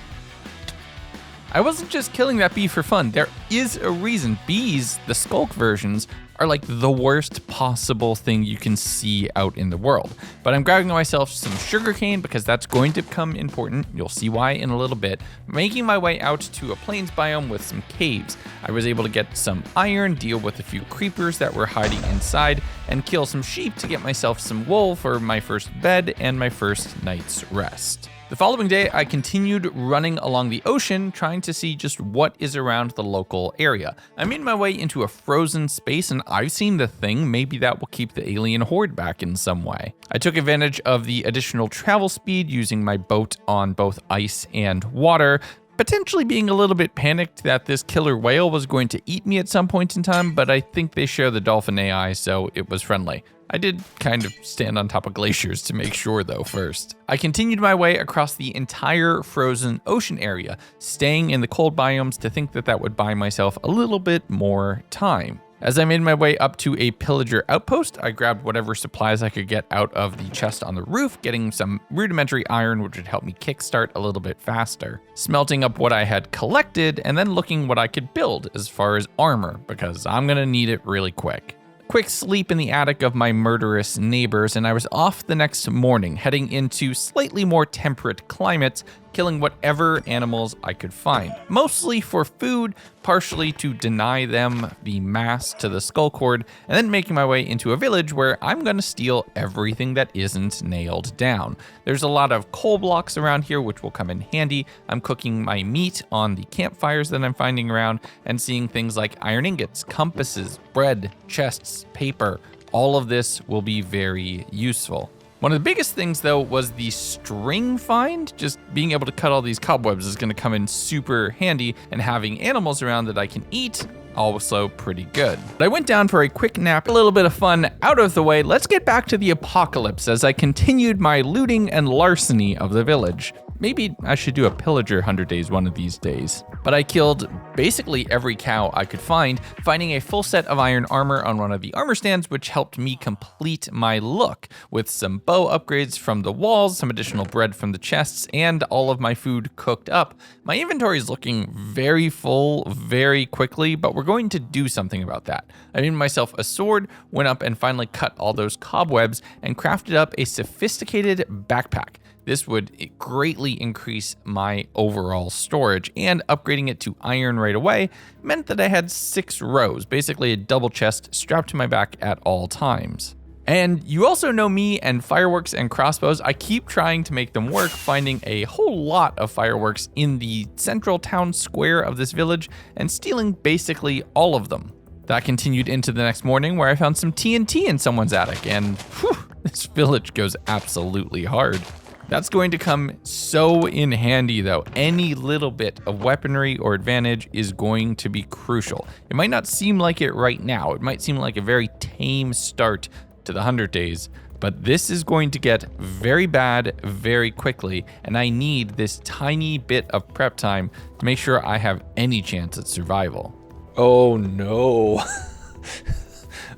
I wasn't just killing that bee for fun. There is a reason. Bees, the Sculk versions, are like the worst possible thing you can see out in the world. But I'm grabbing myself some sugarcane because that's going to become important. You'll see why in a little bit. Making my way out to a plains biome with some caves. I was able to get some iron, deal with a few creepers that were hiding inside, and kill some sheep to get myself some wool for my first bed and my first night's rest. The following day, I continued running along the ocean, trying to see just what is around the local area. I made my way into a frozen space, and I've seen the thing. Maybe that will keep the alien horde back in some way. I took advantage of the additional travel speed using my boat on both ice and water, potentially being a little bit panicked that this killer whale was going to eat me at some point in time, but I think they share the dolphin AI, so it was friendly. I did kind of stand on top of glaciers to make sure though first. I continued my way across the entire frozen ocean area, staying in the cold biomes to think that that would buy myself a little bit more time. As I made my way up to a pillager outpost, I grabbed whatever supplies I could get out of the chest on the roof, getting some rudimentary iron which would help me kickstart a little bit faster. Smelting up what I had collected and then looking what I could build as far as armor, because I'm gonna need it really quick. Quick sleep in the attic of my murderous neighbors, and I was off the next morning, heading into slightly more temperate climates killing whatever animals I could find, mostly for food, partially to deny them the mass to the Sculk horde, and then making my way into a village where I'm gonna steal everything that isn't nailed down. There's a lot of coal blocks around here, which will come in handy. I'm cooking my meat on the campfires that I'm finding around and seeing things like iron ingots, compasses, bread, chests, paper. All of this will be very useful. One of the biggest things though was the string find. Just being able to cut all these cobwebs is gonna come in super handy, and having animals around that I can eat, also pretty good. But I went down for a quick nap, a little bit of fun out of the way. Let's get back to the apocalypse as I continued my looting and larceny of the village. Maybe I should do a pillager 100 days one of these days. But I killed basically every cow I could find, finding a full set of iron armor on one of the armor stands, which helped me complete my look with some bow upgrades from the walls, some additional bread from the chests, and all of my food cooked up. My inventory is looking very full very quickly, but we're going to do something about that. I made myself a sword, went up and finally cut all those cobwebs, and crafted up a sophisticated backpack. This would greatly increase my overall storage, and upgrading it to iron right away meant that I had 6 rows, basically a double chest strapped to my back at all times. And you also know me and fireworks and crossbows. I keep trying to make them work, finding a whole lot of fireworks in the central town square of this village and stealing basically all of them. That continued into the next morning where I found some TNT in someone's attic, and whew, this village goes absolutely hard. That's going to come so in handy though. Any little bit of weaponry or advantage is going to be crucial. It might not seem like it right now. It might seem like a very tame start to the 100 days, but this is going to get very bad very quickly, and I need this tiny bit of prep time to make sure I have any chance at survival. Oh no.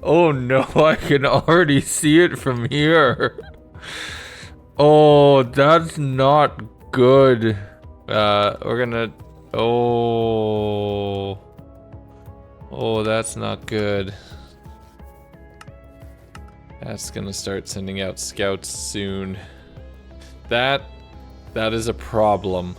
Oh no, I can already see it from here. Oh, that's not good. We're gonna, oh, that's not good. That's gonna start sending out scouts soon. That is a problem.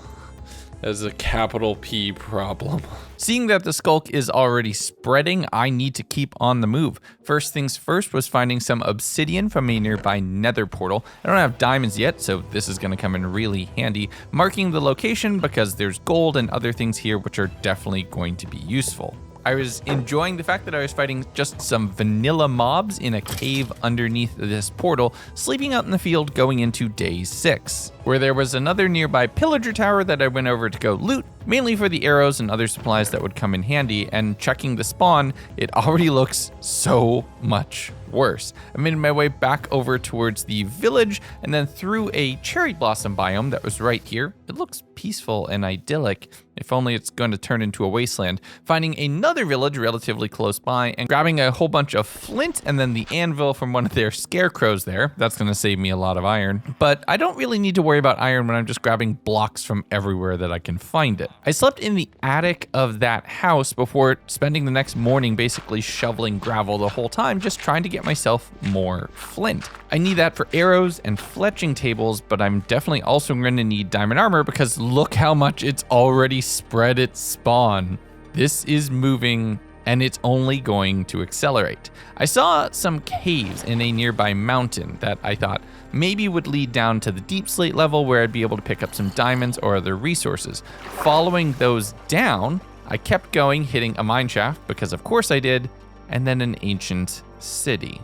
That is a capital P problem. Seeing that the Sculk is already spreading, I need to keep on the move. First things first was finding some obsidian from a nearby nether portal. I don't have diamonds yet, so this is gonna come in really handy. Marking the location because there's gold and other things here which are definitely going to be useful. I was enjoying the fact that I was fighting just some vanilla mobs in a cave underneath this portal, sleeping out in the field going into day 6, where there was another nearby pillager tower that I went over to go loot, mainly for the arrows and other supplies that would come in handy, and checking the spawn, it already looks so much worse. I made my way back over towards the village and then through a cherry blossom biome that was right here. It looks peaceful and idyllic, if only it's going to turn into a wasteland. Finding another village relatively close by and grabbing a whole bunch of flint and then the anvil from one of their scarecrows there. That's going to save me a lot of iron. But I don't really need to worry about iron when I'm just grabbing blocks from everywhere that I can find it. I slept in the attic of that house before spending the next morning basically shoveling gravel the whole time, just trying to get myself more flint. I need that for arrows and fletching tables, but I'm definitely also going to need diamond armor because look how much it's already spread its spawn. This is moving and it's only going to accelerate. I saw some caves in a nearby mountain that I thought maybe would lead down to the deep slate level where I'd be able to pick up some diamonds or other resources. Following those down, I kept going, hitting a mine shaft because of course I did, and then an ancient city.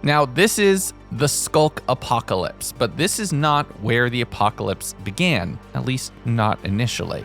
Now this is the Sculk apocalypse, but this is not where the apocalypse began, at least not initially.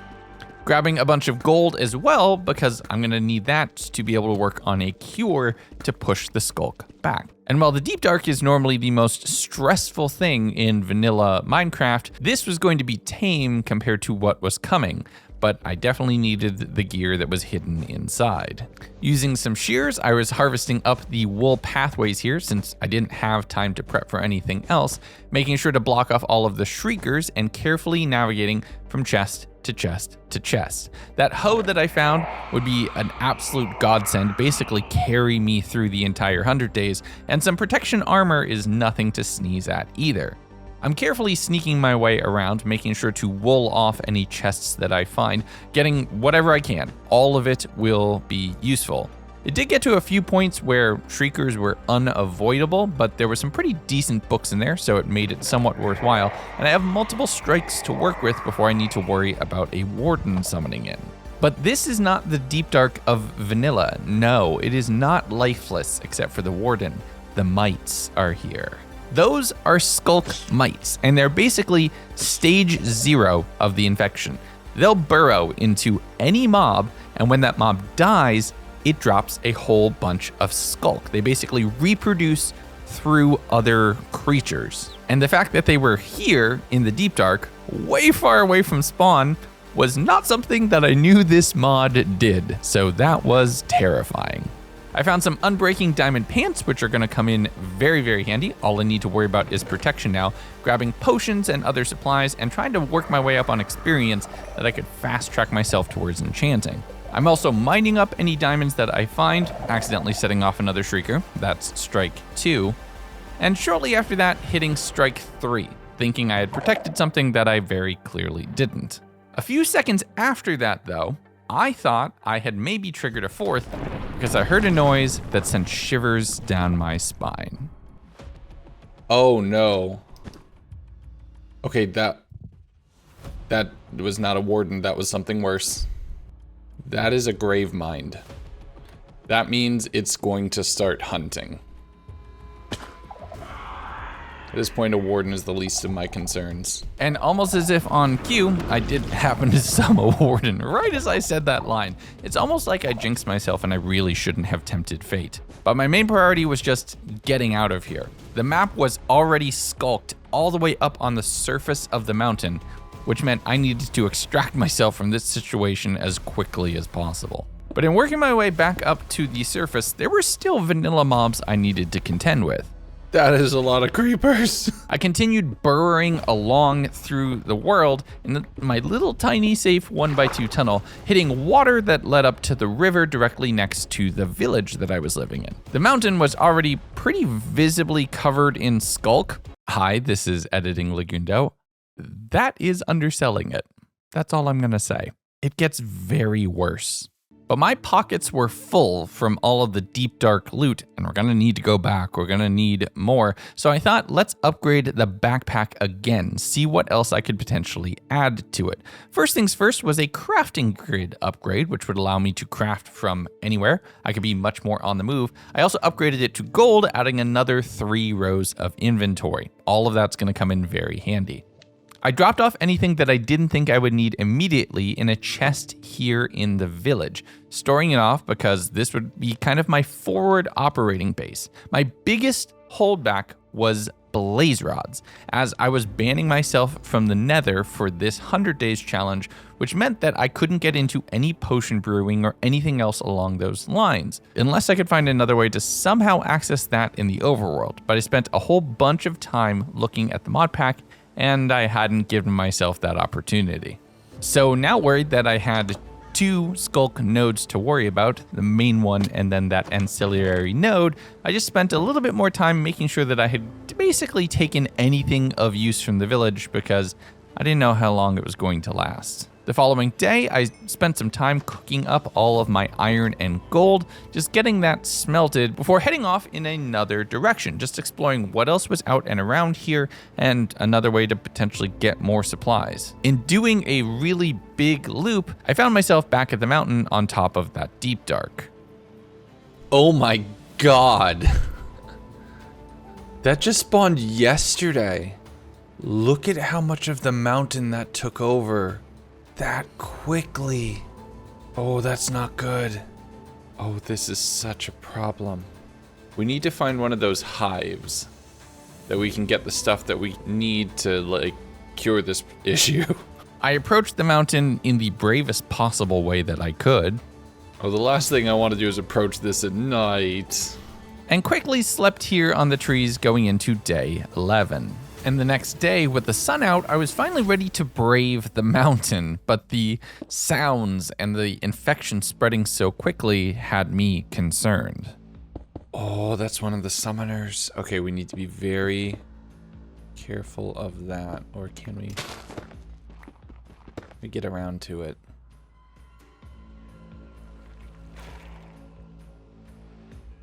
Grabbing a bunch of gold as well, because I'm gonna need that to be able to work on a cure to push the Sculk back. And while the Deep Dark is normally the most stressful thing in vanilla Minecraft, this was going to be tame compared to what was coming, but I definitely needed the gear that was hidden inside. Using some shears, I was harvesting up the wool pathways here since I didn't have time to prep for anything else, making sure to block off all of the shriekers and carefully navigating from chest to chest to chest. That hoe that I found would be an absolute godsend, basically carry me through the entire 100 days, and some protection armor is nothing to sneeze at either. I'm carefully sneaking my way around, making sure to wool off any chests that I find, getting whatever I can. All of it will be useful. It did get to a few points where shriekers were unavoidable, but there were some pretty decent books in there, so it made it somewhat worthwhile, and I have multiple strikes to work with before I need to worry about a warden summoning in. But this is not the Deep Dark of vanilla. No, it is not lifeless except for the warden. The mites are here. Those are Sculk mites, and they're basically stage 0 of the infection. They'll burrow into any mob, and when that mob dies, it drops a whole bunch of Sculk. They basically reproduce through other creatures. And the fact that they were here in the Deep Dark, way far away from spawn, was not something that I knew this mod did, so that was terrifying. I found some unbreaking diamond pants, which are gonna come in very, very handy. All I need to worry about is protection now, grabbing potions and other supplies, and trying to work my way up on experience that I could fast track myself towards enchanting. I'm also mining up any diamonds that I find, accidentally setting off another Shrieker. That's strike 2. And shortly after that, hitting strike 3, thinking I had protected something that I very clearly didn't. A few seconds after that, though, I thought I had maybe triggered a 4th because I heard a noise that sent shivers down my spine. Oh no. Okay, that was not a warden, that was something worse. That is a grave mind. That means it's going to start hunting. At this point, a warden is the least of my concerns. And almost as if on cue, I did happen to summon a warden right as I said that line. It's almost like I jinxed myself and I really shouldn't have tempted fate. But my main priority was just getting out of here. The map was already skulked all the way up on the surface of the mountain, which meant I needed to extract myself from this situation as quickly as possible. But in working my way back up to the surface, there were still vanilla mobs I needed to contend with. That is a lot of creepers. I continued burrowing along through the world in my little tiny safe 1x2 tunnel, hitting water that led up to the river directly next to the village that I was living in. The mountain was already pretty visibly covered in Sculk. Hi, this is editing Legundo. That is underselling it. That's all I'm gonna say. It gets very worse. But my pockets were full from all of the Deep Dark loot, and we're gonna need to go back. We're gonna need more. So I thought, let's upgrade the backpack again, see what else I could potentially add to it. First things first was a crafting grid upgrade, which would allow me to craft from anywhere. I could be much more on the move. I also upgraded it to gold, adding another 3 rows of inventory. All of that's gonna come in very handy. I dropped off anything that I didn't think I would need immediately in a chest here in the village, storing it off because this would be kind of my forward operating base. My biggest holdback was blaze rods, as I was banning myself from the Nether for this 100 days challenge, which meant that I couldn't get into any potion brewing or anything else along those lines, unless I could find another way to somehow access that in the overworld. But I spent a whole bunch of time looking at the mod pack, and I hadn't given myself that opportunity. So now worried that I had 2 Sculk nodes to worry about, the main one and then that ancillary node, I just spent a little bit more time making sure that I had basically taken anything of use from the village because I didn't know how long it was going to last. The following day, I spent some time cooking up all of my iron and gold, just getting that smelted before heading off in another direction, just exploring what else was out and around here and another way to potentially get more supplies. In doing a really big loop, I found myself back at the mountain on top of that Deep Dark. Oh my god. That just spawned yesterday. Look at how much of the mountain that took over. That quickly. Oh, that's not good. Oh, this is such a problem. We need to find one of those hives that we can get the stuff that we need to, like, cure this issue. I approached the mountain in the bravest possible way that I could. Oh, the last thing I want to do is approach this at night. And quickly slept here on the trees going into day 11. And the next day, with the sun out, I was finally ready to brave the mountain, but the sounds and the infection spreading so quickly had me concerned. Oh, that's one of the summoners. Okay, we need to be very, Careful of that, or can we get around to it?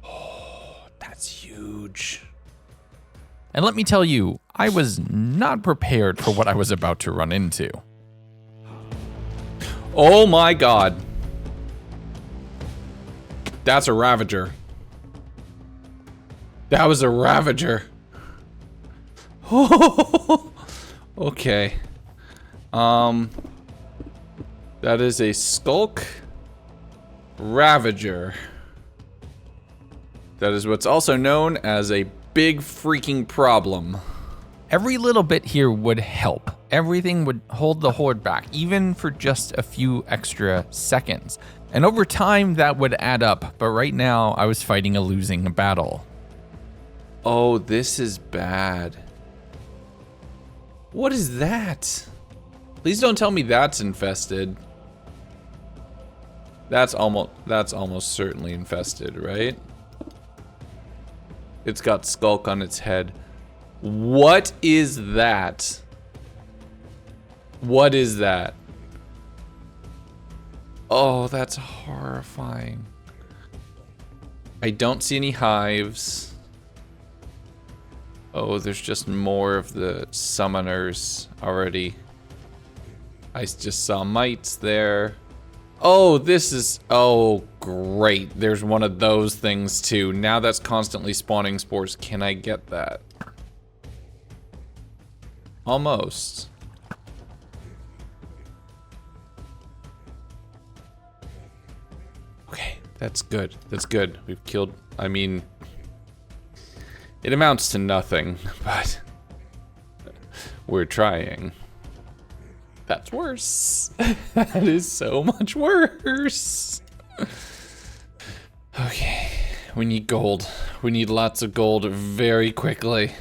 Oh, that's huge. And let me tell you, I was not prepared for what I was about to run into. Oh my god. That's a Ravager. That was a Ravager. Okay. That is a Sculk Ravager. That is what's also known as a big freaking problem. Every little bit here would help. Everything would hold the horde back, even for just a few extra seconds. And over time, that would add up. But right now, I was fighting a losing battle. Oh, this is bad. What is that? Please don't tell me that's infested. That's almost certainly infested, right? It's got Sculk on its head. What is that? What is that? Oh, that's horrifying. I don't see any hives. Oh, there's just more of the summoners already. I just saw mites there. Oh, this is, oh, great. There's one of those things too. Now that's constantly spawning spores. Can I get that? Almost. Okay, that's good. That's good. We've killed, I mean, it amounts to nothing, but we're trying. That's worse. That is so much worse. Okay, we need gold. We need lots of gold very quickly.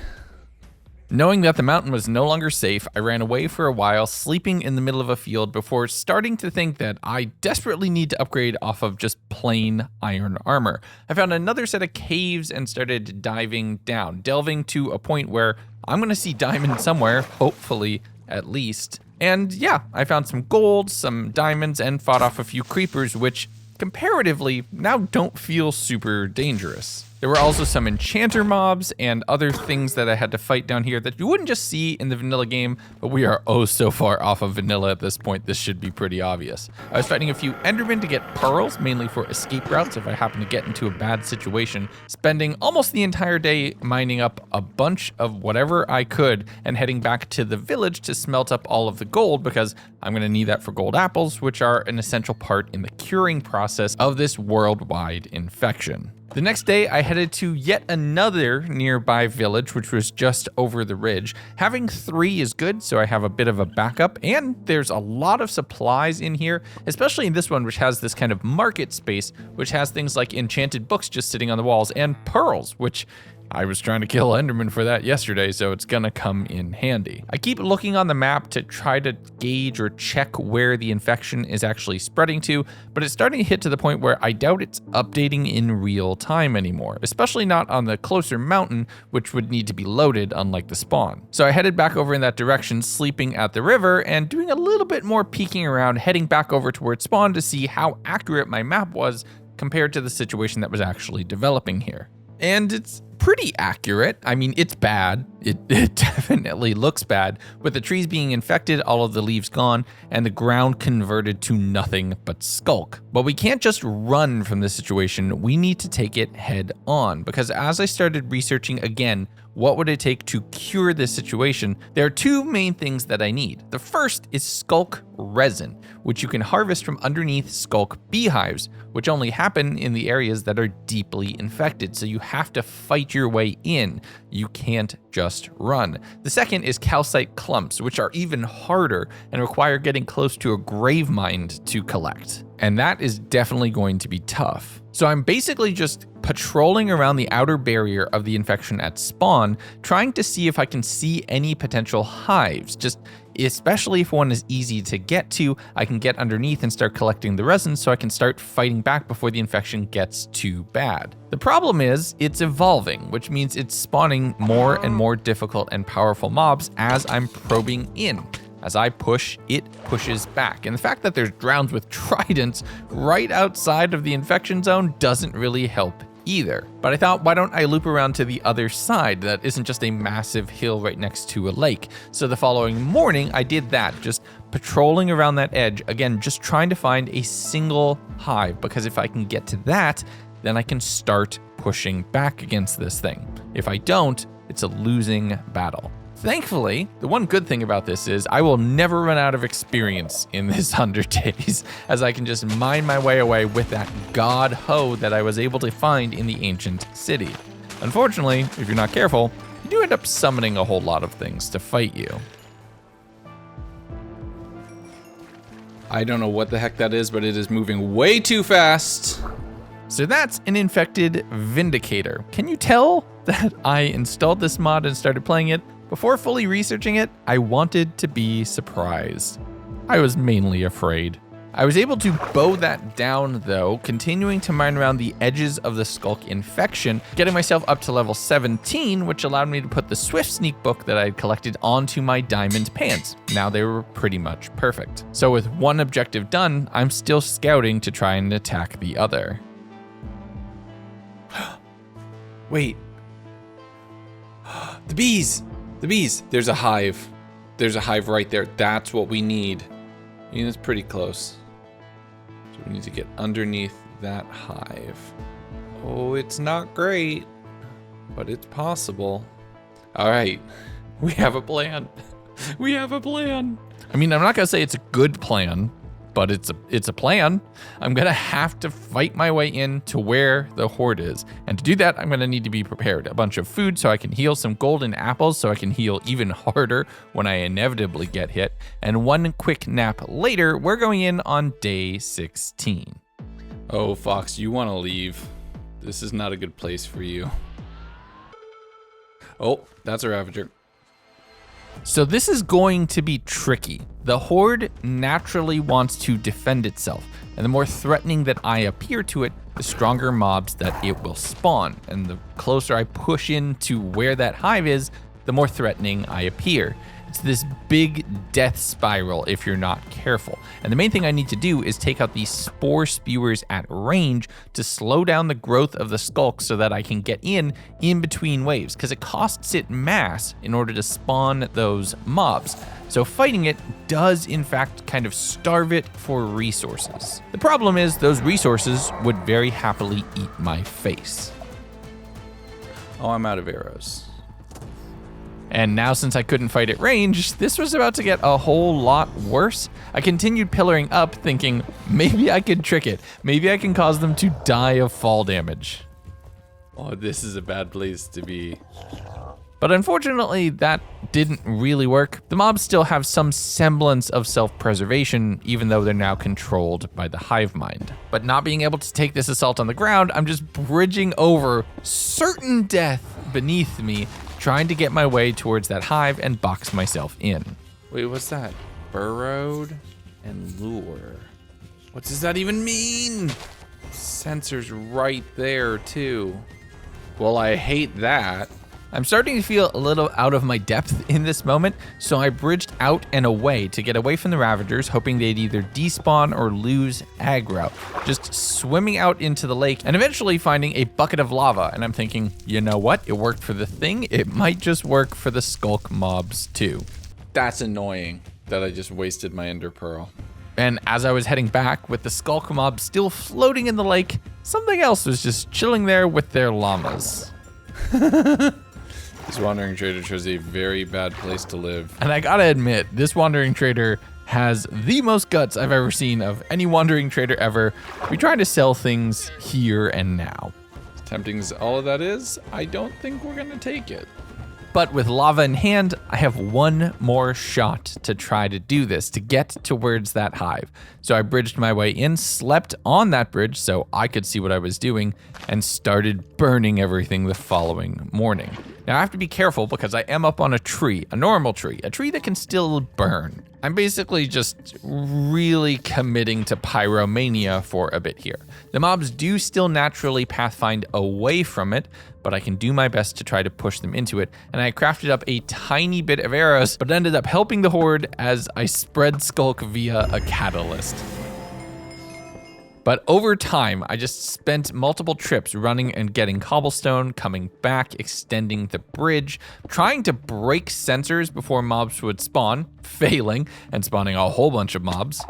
Knowing that the mountain was no longer safe, I ran away for a while, sleeping in the middle of a field before starting to think that I desperately need to upgrade off of just plain iron armor. I found another set of caves and started diving down, delving to a point where I'm gonna see diamonds somewhere, hopefully at least. And yeah, I found some gold, some diamonds, and fought off a few creepers, which comparatively now don't feel super dangerous. There were also some enchanter mobs and other things that I had to fight down here that you wouldn't just see in the vanilla game, but we are oh so far off of vanilla at this point, this should be pretty obvious. I was fighting a few endermen to get pearls, mainly for escape routes if I happen to get into a bad situation, spending almost the entire day mining up a bunch of whatever I could and heading back to the village to smelt up all of the gold because I'm gonna need that for gold apples, which are an essential part in the curing process of this worldwide infection. The next day, I headed to yet another nearby village, which was just over the ridge. Having 3 is good, so I have a bit of a backup, and there's a lot of supplies in here, especially in this one, which has this kind of market space, which has things like enchanted books just sitting on the walls, and pearls, which I was trying to kill Enderman for that yesterday, so it's gonna come in handy. I keep looking on the map to try to gauge or check where the infection is actually spreading to, but it's starting to hit to the point where I doubt it's updating in real time anymore, especially not on the closer mountain, which would need to be loaded unlike the spawn. So I headed back over in that direction, sleeping at the river and doing a little bit more peeking around, heading back over to where it spawned to see how accurate my map was compared to the situation that was actually developing here. And it's pretty accurate. I mean, it's bad. It definitely looks bad, with the trees being infected, all of the leaves gone, and the ground converted to nothing but Sculk. But we can't just run from this situation. We need to take it head on, because as I started researching again, what would it take to cure this situation? There are 2 main things that I need. The first is Sculk resin, which you can harvest from underneath Sculk beehives, which only happen in the areas that are deeply infected, so you have to fight your way in. You can't just run. The second is calcite clumps, which are even harder and require getting close to a grave mine to collect. And that is definitely going to be tough. So I'm basically just patrolling around the outer barrier of the infection at spawn, trying to see if I can see any potential hives. Just especially if one is easy to get to, I can get underneath and start collecting the resin so I can start fighting back before the infection gets too bad. The problem is it's evolving, which means it's spawning more and more difficult and powerful mobs as I'm probing in. As I push, it pushes back. And the fact that there's drowns with tridents right outside of the infection zone doesn't really help either. But I thought, why don't I loop around to the other side that isn't just a massive hill right next to a lake? So the following morning, I did that, just patrolling around that edge, again, just trying to find a single hive, because if I can get to that, then I can start pushing back against this thing. If I don't, it's a losing battle. Thankfully, the one good thing about this is I will never run out of experience in this 100 days, as I can just mine my way away with that god hoe that I was able to find in the ancient city. Unfortunately, if you're not careful, you do end up summoning a whole lot of things to fight you. I don't know what the heck that is, but it is moving way too fast. So that's an infected Vindicator. Can you tell that I installed this mod and started playing it? Before fully researching it, I wanted to be surprised. I was mainly afraid. I was able to bow that down though, continuing to mine around the edges of the Sculk infection, getting myself up to level 17, which allowed me to put the Swift Sneak book that I had collected onto my diamond pants. Now they were pretty much perfect. So with one objective done, I'm still scouting to try and attack the other. Wait. The bees! The bees! There's a hive. There's a hive right there. That's what we need. I mean, it's pretty close. So we need to get underneath that hive. Oh, it's not great, but it's possible. All right, we have a plan. We have a plan. I mean, I'm not gonna say it's a good plan, but it's a plan. I'm gonna have to fight my way in to where the horde is. And to do that, I'm gonna need to be prepared. A bunch of food so I can heal, some golden apples so I can heal even harder when I inevitably get hit. And one quick nap later, we're going in on day 16. Oh, Fox, you wanna leave. This is not a good place for you. Oh, that's a Ravager. So this is going to be tricky. The horde naturally wants to defend itself, and the more threatening that I appear to it, the stronger mobs that it will spawn. And the closer I push into where that hive is, the more threatening I appear. It's this big death spiral if you're not careful. And the main thing I need to do is take out these spore spewers at range to slow down the growth of the Sculk so that I can get in between waves, because it costs it mass in order to spawn those mobs. So fighting it does in fact kind of starve it for resources. The problem is those resources would very happily eat my face. Oh, I'm out of arrows. And now since I couldn't fight at range, this was about to get a whole lot worse. I continued pillaring up thinking, maybe I could trick it. Maybe I can cause them to die of fall damage. Oh, this is a bad place to be. But unfortunately, that didn't really work. The mobs still have some semblance of self-preservation, even though they're now controlled by the hive mind. But not being able to take this assault on the ground, I'm just bridging over certain death beneath me, trying to get my way towards that hive and box myself in. Wait, what's that? Burrowed and lure. What does that even mean? Sensors right there too. Well, I hate that. I'm starting to feel a little out of my depth in this moment, so I bridged out and away to get away from the Ravagers, hoping they'd either despawn or lose aggro. Just swimming out into the lake and eventually finding a bucket of lava, and I'm thinking, you know what? It worked for the thing, it might just work for the Sculk mobs too. That's annoying that I just wasted my Ender Pearl. And as I was heading back with the Sculk mob still floating in the lake, something else was just chilling there with their llamas. This wandering trader chose a very bad place to live. And I gotta admit, this wandering trader has the most guts I've ever seen of any wandering trader ever. We try to sell things here and now. As tempting as all of that is, I don't think we're gonna take it. But with lava in hand, I have one more shot to try to do this, to get towards that hive. So I bridged my way in, slept on that bridge so I could see what I was doing, and started burning everything the following morning. Now I have to be careful because I am up on a tree, a normal tree, a tree that can still burn. I'm basically just really committing to pyromania for a bit here. The mobs do still naturally pathfind away from it, but I can do my best to try to push them into it. And I crafted up a tiny bit of arrows, but ended up helping the horde as I spread Sculk via a catalyst. But over time, I just spent multiple trips running and getting cobblestone, coming back, extending the bridge, trying to break sensors before mobs would spawn, failing, and spawning a whole bunch of mobs.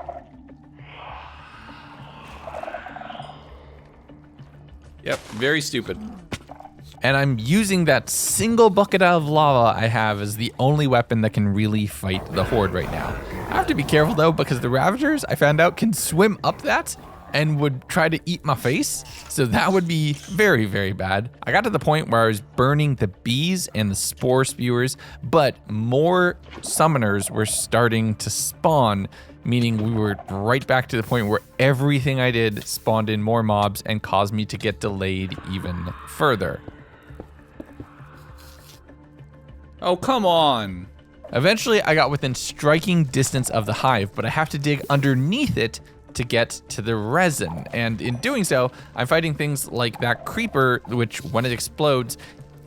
Yep, very stupid. And I'm using that single bucket of lava I have as the only weapon that can really fight the horde right now. I have to be careful though, because the Ravagers, I found out, can swim up that and would try to eat my face. So that would be very, very bad. I got to the point where I was burning the bees and the spore spewers, but more summoners were starting to spawn, meaning we were right back to the point where everything I did spawned in more mobs and caused me to get delayed even further. Oh, come on. Eventually, I got within striking distance of the hive, but I have to dig underneath it to get to the resin. And in doing so, I'm fighting things like that creeper, which when it explodes,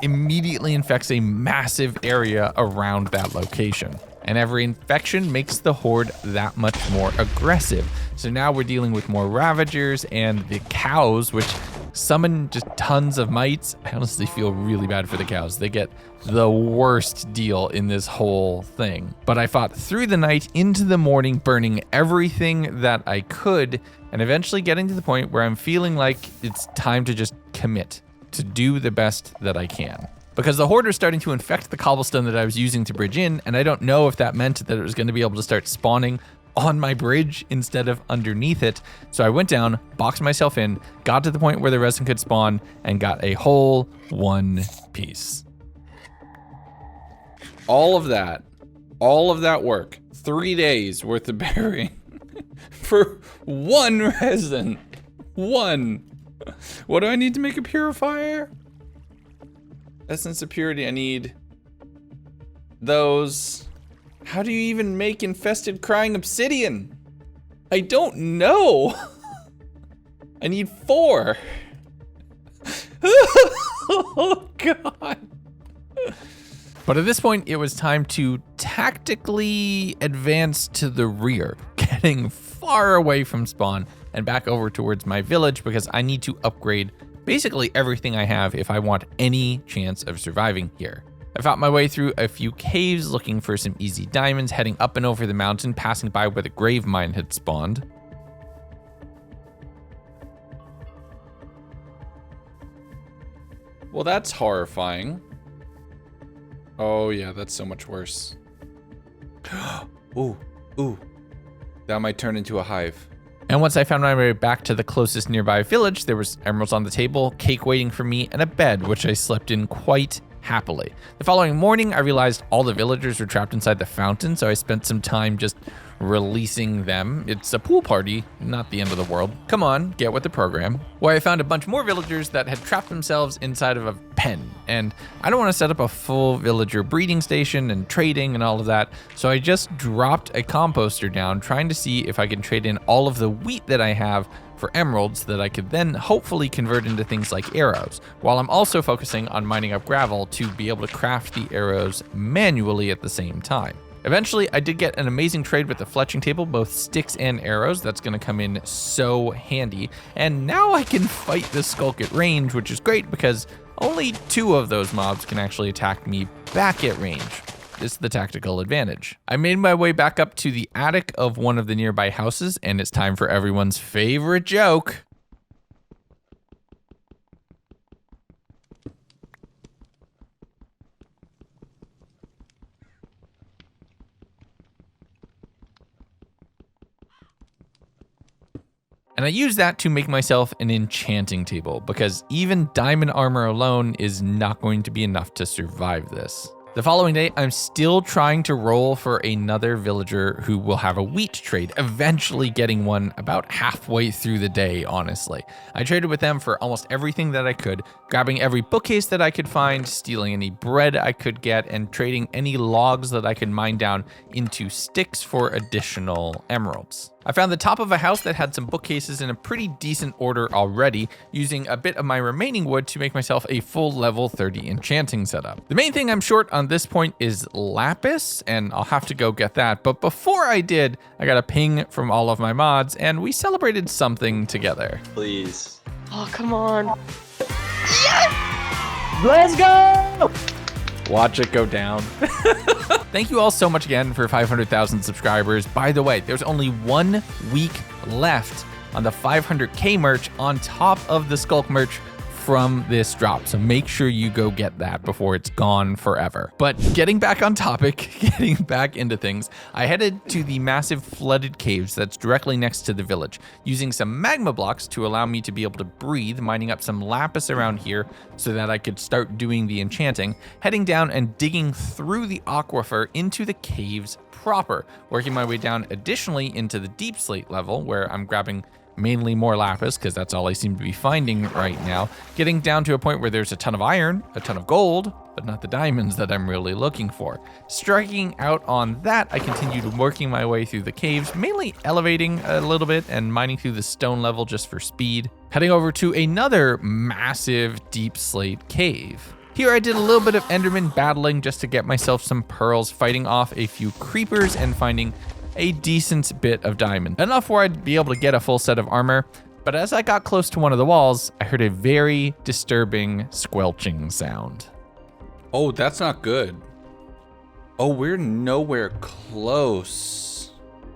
immediately infects a massive area around that location. And every infection makes the horde that much more aggressive. So now we're dealing with more Ravagers and the cows, which summon just tons of mites. I honestly feel really bad for the cows. They get the worst deal in this whole thing. But I fought through the night into the morning, burning everything that I could, and eventually getting to the point where I'm feeling like it's time to just commit, to do the best that I can. Because the horde was starting to infect the cobblestone that I was using to bridge in, and I don't know if that meant that it was going to be able to start spawning on my bridge instead of underneath it. So I went down, boxed myself in, got to the point where the resin could spawn, and got a whole one piece. All of that work, 3 days worth of burying for one resin. One. What do I need to make a purifier? Essence of purity, I need those. How do you even make infested crying obsidian? I don't know. I need 4. Oh God. But at this point, it was time to tactically advance to the rear, getting far away from spawn and back over towards my village because I need to upgrade basically everything I have if I want any chance of surviving here. I fought my way through a few caves looking for some easy diamonds, heading up and over the mountain, passing by where the grave mine had spawned. Well, that's horrifying. Oh yeah, that's so much worse. Ooh. That might turn into a hive. And once I found my way back to the closest nearby village, there was emeralds on the table, cake waiting for me, and a bed, which I slept in quite happily. The following morning, I realized all the villagers were trapped inside the fountain, so I spent some time just releasing them. It's a pool party, not the end of the world. Come on, get with the program. Where I found a bunch more villagers that had trapped themselves inside of a pen, and I don't want to set up a full villager breeding station and trading and all of that, so I just dropped a composter down, trying to see if I can trade in all of the wheat that I have for emeralds that I could then hopefully convert into things like arrows, while I'm also focusing on mining up gravel to be able to craft the arrows manually at the same time. Eventually, I did get an amazing trade with the fletching table, both sticks and arrows. That's going to come in so handy. And now I can fight the Sculk at range, which is great because only 2 of those mobs can actually attack me back at range. This is the tactical advantage. I made my way back up to the attic of one of the nearby houses, and it's time for everyone's favorite joke. And I use that to make myself an enchanting table, because even diamond armor alone is not going to be enough to survive this. The following day, I'm still trying to roll for another villager who will have a wheat trade, eventually getting one about halfway through the day, honestly. I traded with them for almost everything that I could, grabbing every bookcase that I could find, stealing any bread I could get, and trading any logs that I could mine down into sticks for additional emeralds. I found the top of a house that had some bookcases in a pretty decent order already, using a bit of my remaining wood to make myself a full level 30 enchanting setup. The main thing I'm short on this point is lapis, and I'll have to go get that. But before I did, I got a ping from all of my mods, and we celebrated something together. Please. Oh, come on. Let's go! Watch it go down. Thank you all so much again for 500,000 subscribers. By the way, there's only 1 week left on the 500K merch on top of the Sculk merch from this drop. So make sure you go get that before it's gone forever. But getting back on topic, getting back into things, I headed to the massive flooded caves that's directly next to the village, using some magma blocks to allow me to be able to breathe, mining up some lapis around here so that I could start doing the enchanting, heading down and digging through the aquifer into the caves proper, working my way down additionally into the deep slate level where I'm grabbing mainly more lapis, because that's all I seem to be finding right now, getting down to a point where there's a ton of iron, a ton of gold, but not the diamonds that I'm really looking for. Striking out on that, I continued working my way through the caves, mainly elevating a little bit and mining through the stone level just for speed, heading over to another massive deep slate cave. Here I did a little bit of Enderman battling just to get myself some pearls, fighting off a few creepers and finding a decent bit of diamond. Enough where I'd be able to get a full set of armor, but as I got close to one of the walls, I heard a very disturbing squelching sound. Oh, that's not good. Oh, we're nowhere close.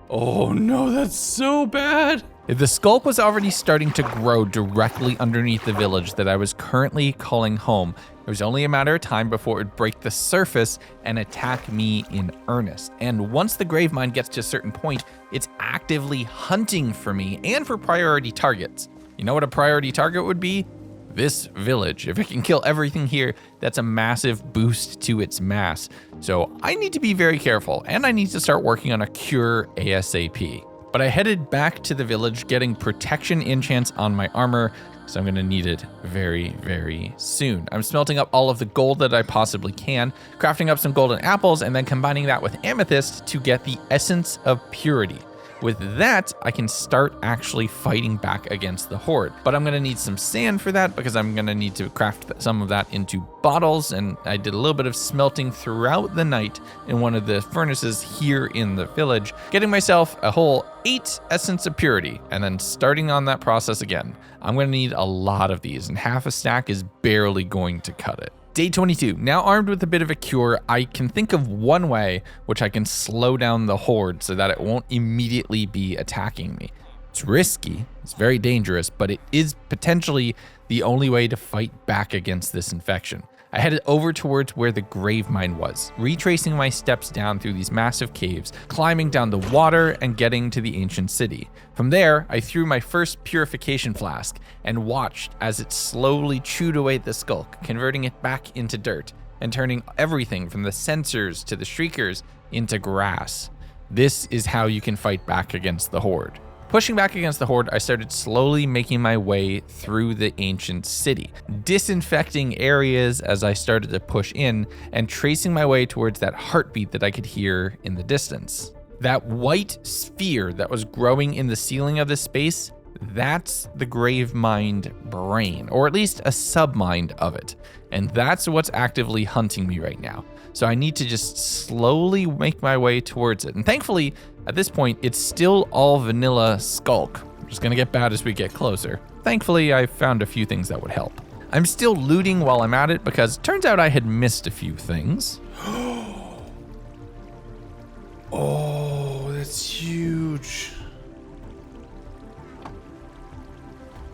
Oh no, that's so bad. The Sculk was already starting to grow directly underneath the village that I was currently calling home. It was only a matter of time before it would break the surface and attack me in earnest. And once the grave mine gets to a certain point, it's actively hunting for me and for priority targets. You know what a priority target would be? This village. If it can kill everything here, that's a massive boost to its mass. So I need to be very careful, and I need to start working on a cure ASAP. But I headed back to the village, getting protection enchants on my armor, so I'm gonna need it very, very soon. I'm smelting up all of the gold that I possibly can, crafting up some golden apples, and then combining that with amethyst to get the essence of purity. With that, I can start actually fighting back against the horde. But I'm gonna need some sand for that because I'm gonna need to craft some of that into bottles, and I did a little bit of smelting throughout the night in one of the furnaces here in the village, getting myself a whole 8 essence of purity, and then starting on that process again. I'm gonna need a lot of these, and half a stack is barely going to cut it. Day 22, now armed with a bit of a cure, I can think of one way which I can slow down the horde so that it won't immediately be attacking me. It's risky, it's very dangerous, but it is potentially the only way to fight back against this infection. I headed over towards where the grave mine was, retracing my steps down through these massive caves, climbing down the water and getting to the ancient city. From there, I threw my first purification flask and watched as it slowly chewed away the Sculk, converting it back into dirt and turning everything from the sensors to the shriekers into grass. This is how you can fight back against the horde. Pushing back against the horde, I started slowly making my way through the ancient city, disinfecting areas as I started to push in and tracing my way towards that heartbeat that I could hear in the distance. That white sphere that was growing in the ceiling of this space, that's the grave mind brain, or at least a sub-mind of it. And that's what's actively hunting me right now. So I need to just slowly make my way towards it. And thankfully, at this point, it's still all vanilla Sculk. It's gonna get bad as we get closer. Thankfully, I found a few things that would help. I'm still looting while I'm at it because it turns out I had missed a few things. Oh, that's huge.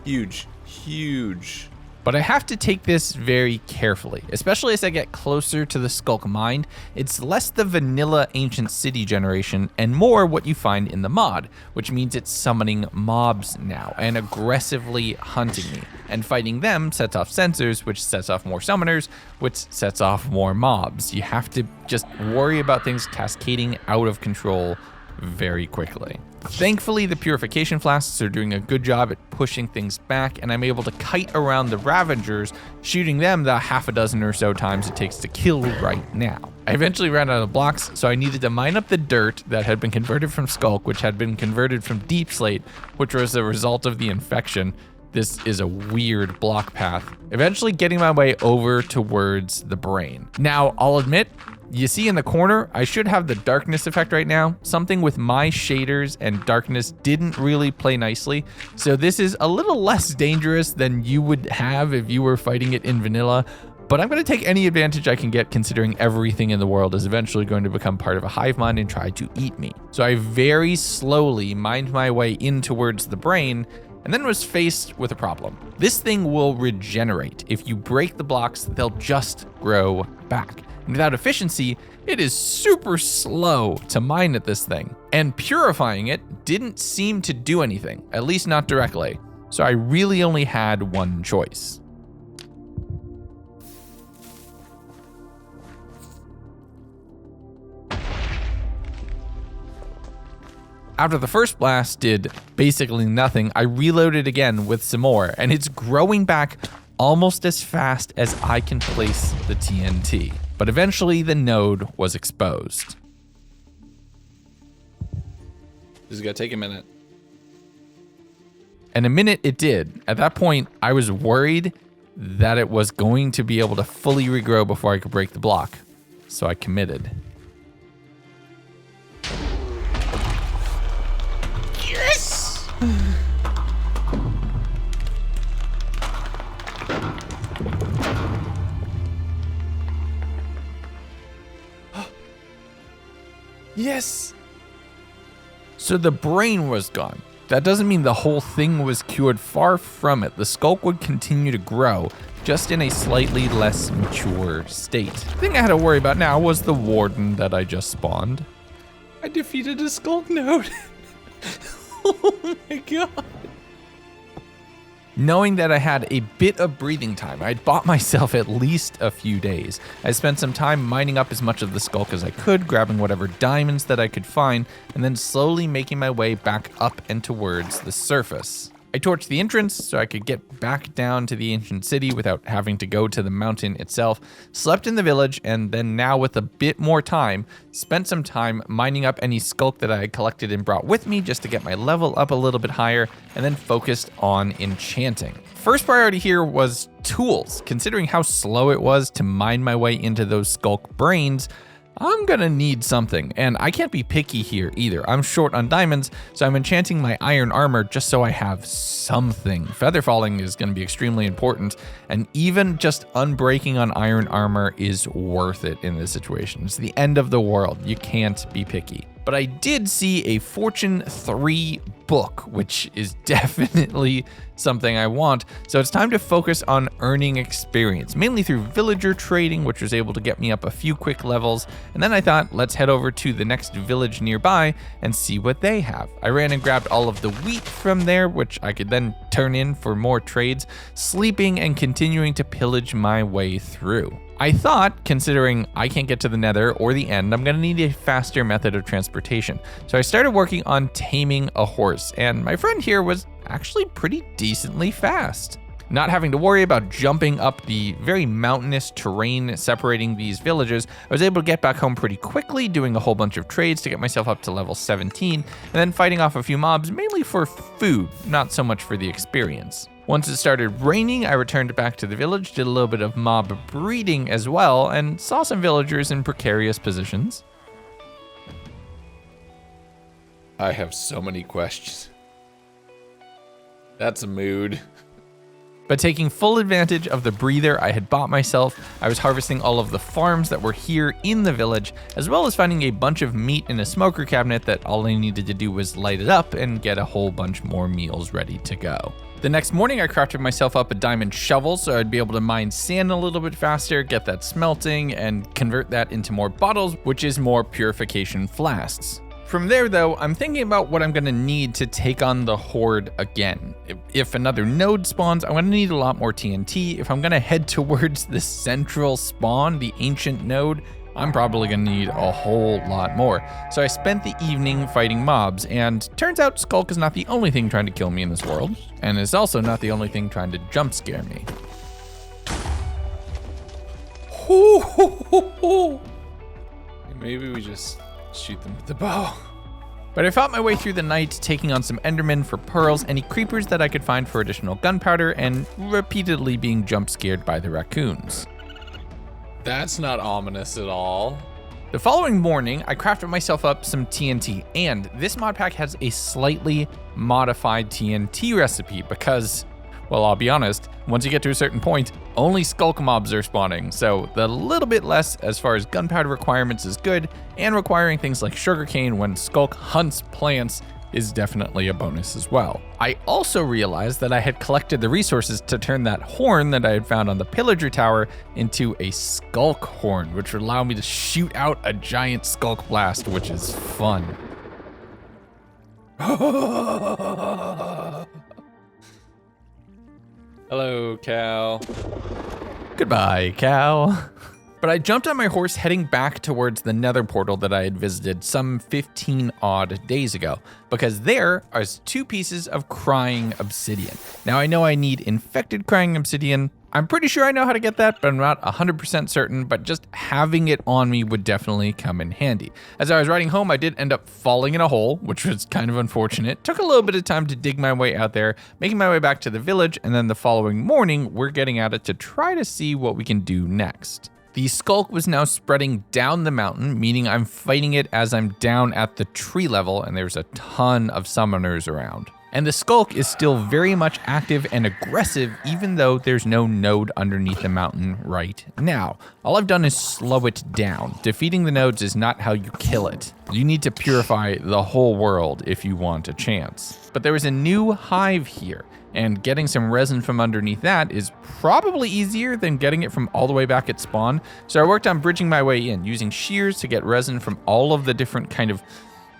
Huge, huge. But I have to take this very carefully, especially as I get closer to the Sculk mine. It's less the vanilla ancient city generation and more what you find in the mod, which means it's summoning mobs now and aggressively hunting me. And fighting them sets off sensors, which sets off more summoners, which sets off more mobs. You have to just worry about things cascading out of control very quickly. Thankfully, the purification flasks are doing a good job at pushing things back, and I'm able to kite around the Ravagers, shooting them the half a dozen or so times it takes to kill right now. I eventually ran out of blocks, so I needed to mine up the dirt that had been converted from Sculk, which had been converted from Deep Slate, which was a result of the infection. This is a weird block path. Eventually getting my way over towards the brain. Now, I'll admit, you see in the corner, I should have the darkness effect right now. Something with my shaders and darkness didn't really play nicely. So this is a little less dangerous than you would have if you were fighting it in vanilla. But I'm going to take any advantage I can get, considering everything in the world is eventually going to become part of a hive mind and try to eat me. So I very slowly mined my way in towards the brain, and then was faced with a problem. This thing will regenerate. If you break the blocks, they'll just grow back. And without efficiency, it is super slow to mine at this thing. And purifying it didn't seem to do anything, at least not directly. So I really only had one choice. After the first blast did basically nothing, I reloaded again with some more, and it's growing back almost as fast as I can place the TNT. But eventually the node was exposed. This is gonna take a minute. And a minute it did. At that point, I was worried that it was going to be able to fully regrow before I could break the block. So I committed. Yes! Yes! So the brain was gone. That doesn't mean the whole thing was cured. Far from it. The Sculk would continue to grow, just in a slightly less mature state. The thing I had to worry about now was the warden that I just spawned. I defeated a Sculk node. Oh my god. Knowing that I had a bit of breathing time, I'd bought myself at least a few days. I spent some time mining up as much of the Sculk as I could, grabbing whatever diamonds that I could find, and then slowly making my way back up and towards the surface. I torched the entrance so I could get back down to the ancient city without having to go to the mountain itself, slept in the village, and then now with a bit more time, spent some time mining up any Sculk that I had collected and brought with me just to get my level up a little bit higher, and then focused on enchanting. First priority here was tools. Considering how slow it was to mine my way into those Sculk brains, I'm gonna need something, and I can't be picky here either. I'm short on diamonds, so I'm enchanting my iron armor just so I have something. Feather falling is gonna be extremely important, and even just unbreaking on iron armor is worth it in this situation. It's the end of the world. You can't be picky. But I did see a Fortune 3 book, which is definitely something I want. So it's time to focus on earning experience, mainly through villager trading, which was able to get me up a few quick levels. And then I thought, let's head over to the next village nearby and see what they have. I ran and grabbed all of the wheat from there, which I could then turn in for more trades, sleeping and continuing to pillage my way through. I thought, considering I can't get to the Nether or the end, I'm gonna need a faster method of transportation. So I started working on taming a horse, and my friend here was actually pretty decently fast. Not having to worry about jumping up the very mountainous terrain separating these villages, I was able to get back home pretty quickly, doing a whole bunch of trades to get myself up to level 17, and then fighting off a few mobs, mainly for food, not so much for the experience. Once it started raining, I returned back to the village, did a little bit of mob breeding as well, and saw some villagers in precarious positions. I have so many questions. That's a mood. But taking full advantage of the breather I had bought myself, I was harvesting all of the farms that were here in the village, as well as finding a bunch of meat in a smoker cabinet that all I needed to do was light it up and get a whole bunch more meals ready to go. The next morning, I crafted myself up a diamond shovel so I'd be able to mine sand a little bit faster, get that smelting, and convert that into more bottles, which is more purification flasks. From there, though, I'm thinking about what I'm going to need to take on the Horde again. If another node spawns, I'm going to need a lot more TNT. If I'm going to head towards the central spawn, the ancient node, I'm probably going to need a whole lot more. So I spent the evening fighting mobs, and turns out Sculk is not the only thing trying to kill me in this world, and is also not the only thing trying to jump scare me. Maybe we just shoot them with the bow. But I fought my way through the night, taking on some endermen for pearls, any creepers that I could find for additional gunpowder, and repeatedly being jump scared by the raccoons. That's not ominous at all. The following morning, I crafted myself up some TNT, and this mod pack has a slightly modified TNT recipe because, well, I'll be honest, once you get to a certain point, only Sculk mobs are spawning, so the little bit less as far as gunpowder requirements is good, and requiring things like sugarcane when Sculk hunts plants is definitely a bonus as well. I also realized that I had collected the resources to turn that horn that I had found on the pillager tower into a Sculk horn, which would allow me to shoot out a giant Sculk blast, which is fun. Hello, Cal. Goodbye, Cal. But I jumped on my horse heading back towards the Nether portal that I had visited some 15 odd days ago, because there are 2 pieces of crying obsidian. Now I know I need infected crying obsidian. I'm pretty sure I know how to get that, but I'm not 100% certain, but just having it on me would definitely come in handy. As I was riding home, I did end up falling in a hole, which was kind of unfortunate. Took a little bit of time to dig my way out there, making my way back to the village, and then the following morning, we're getting at it to try to see what we can do next. The Sculk was now spreading down the mountain, meaning I'm fighting it as I'm down at the tree level, and there's a ton of summoners around. And the Sculk is still very much active and aggressive, even though there's no node underneath the mountain right now. All I've done is slow it down. Defeating the nodes is not how you kill it. You need to purify the whole world if you want a chance. But there is a new hive here, and getting some resin from underneath that is probably easier than getting it from all the way back at spawn. So I worked on bridging my way in, using shears to get resin from all of the different kind of,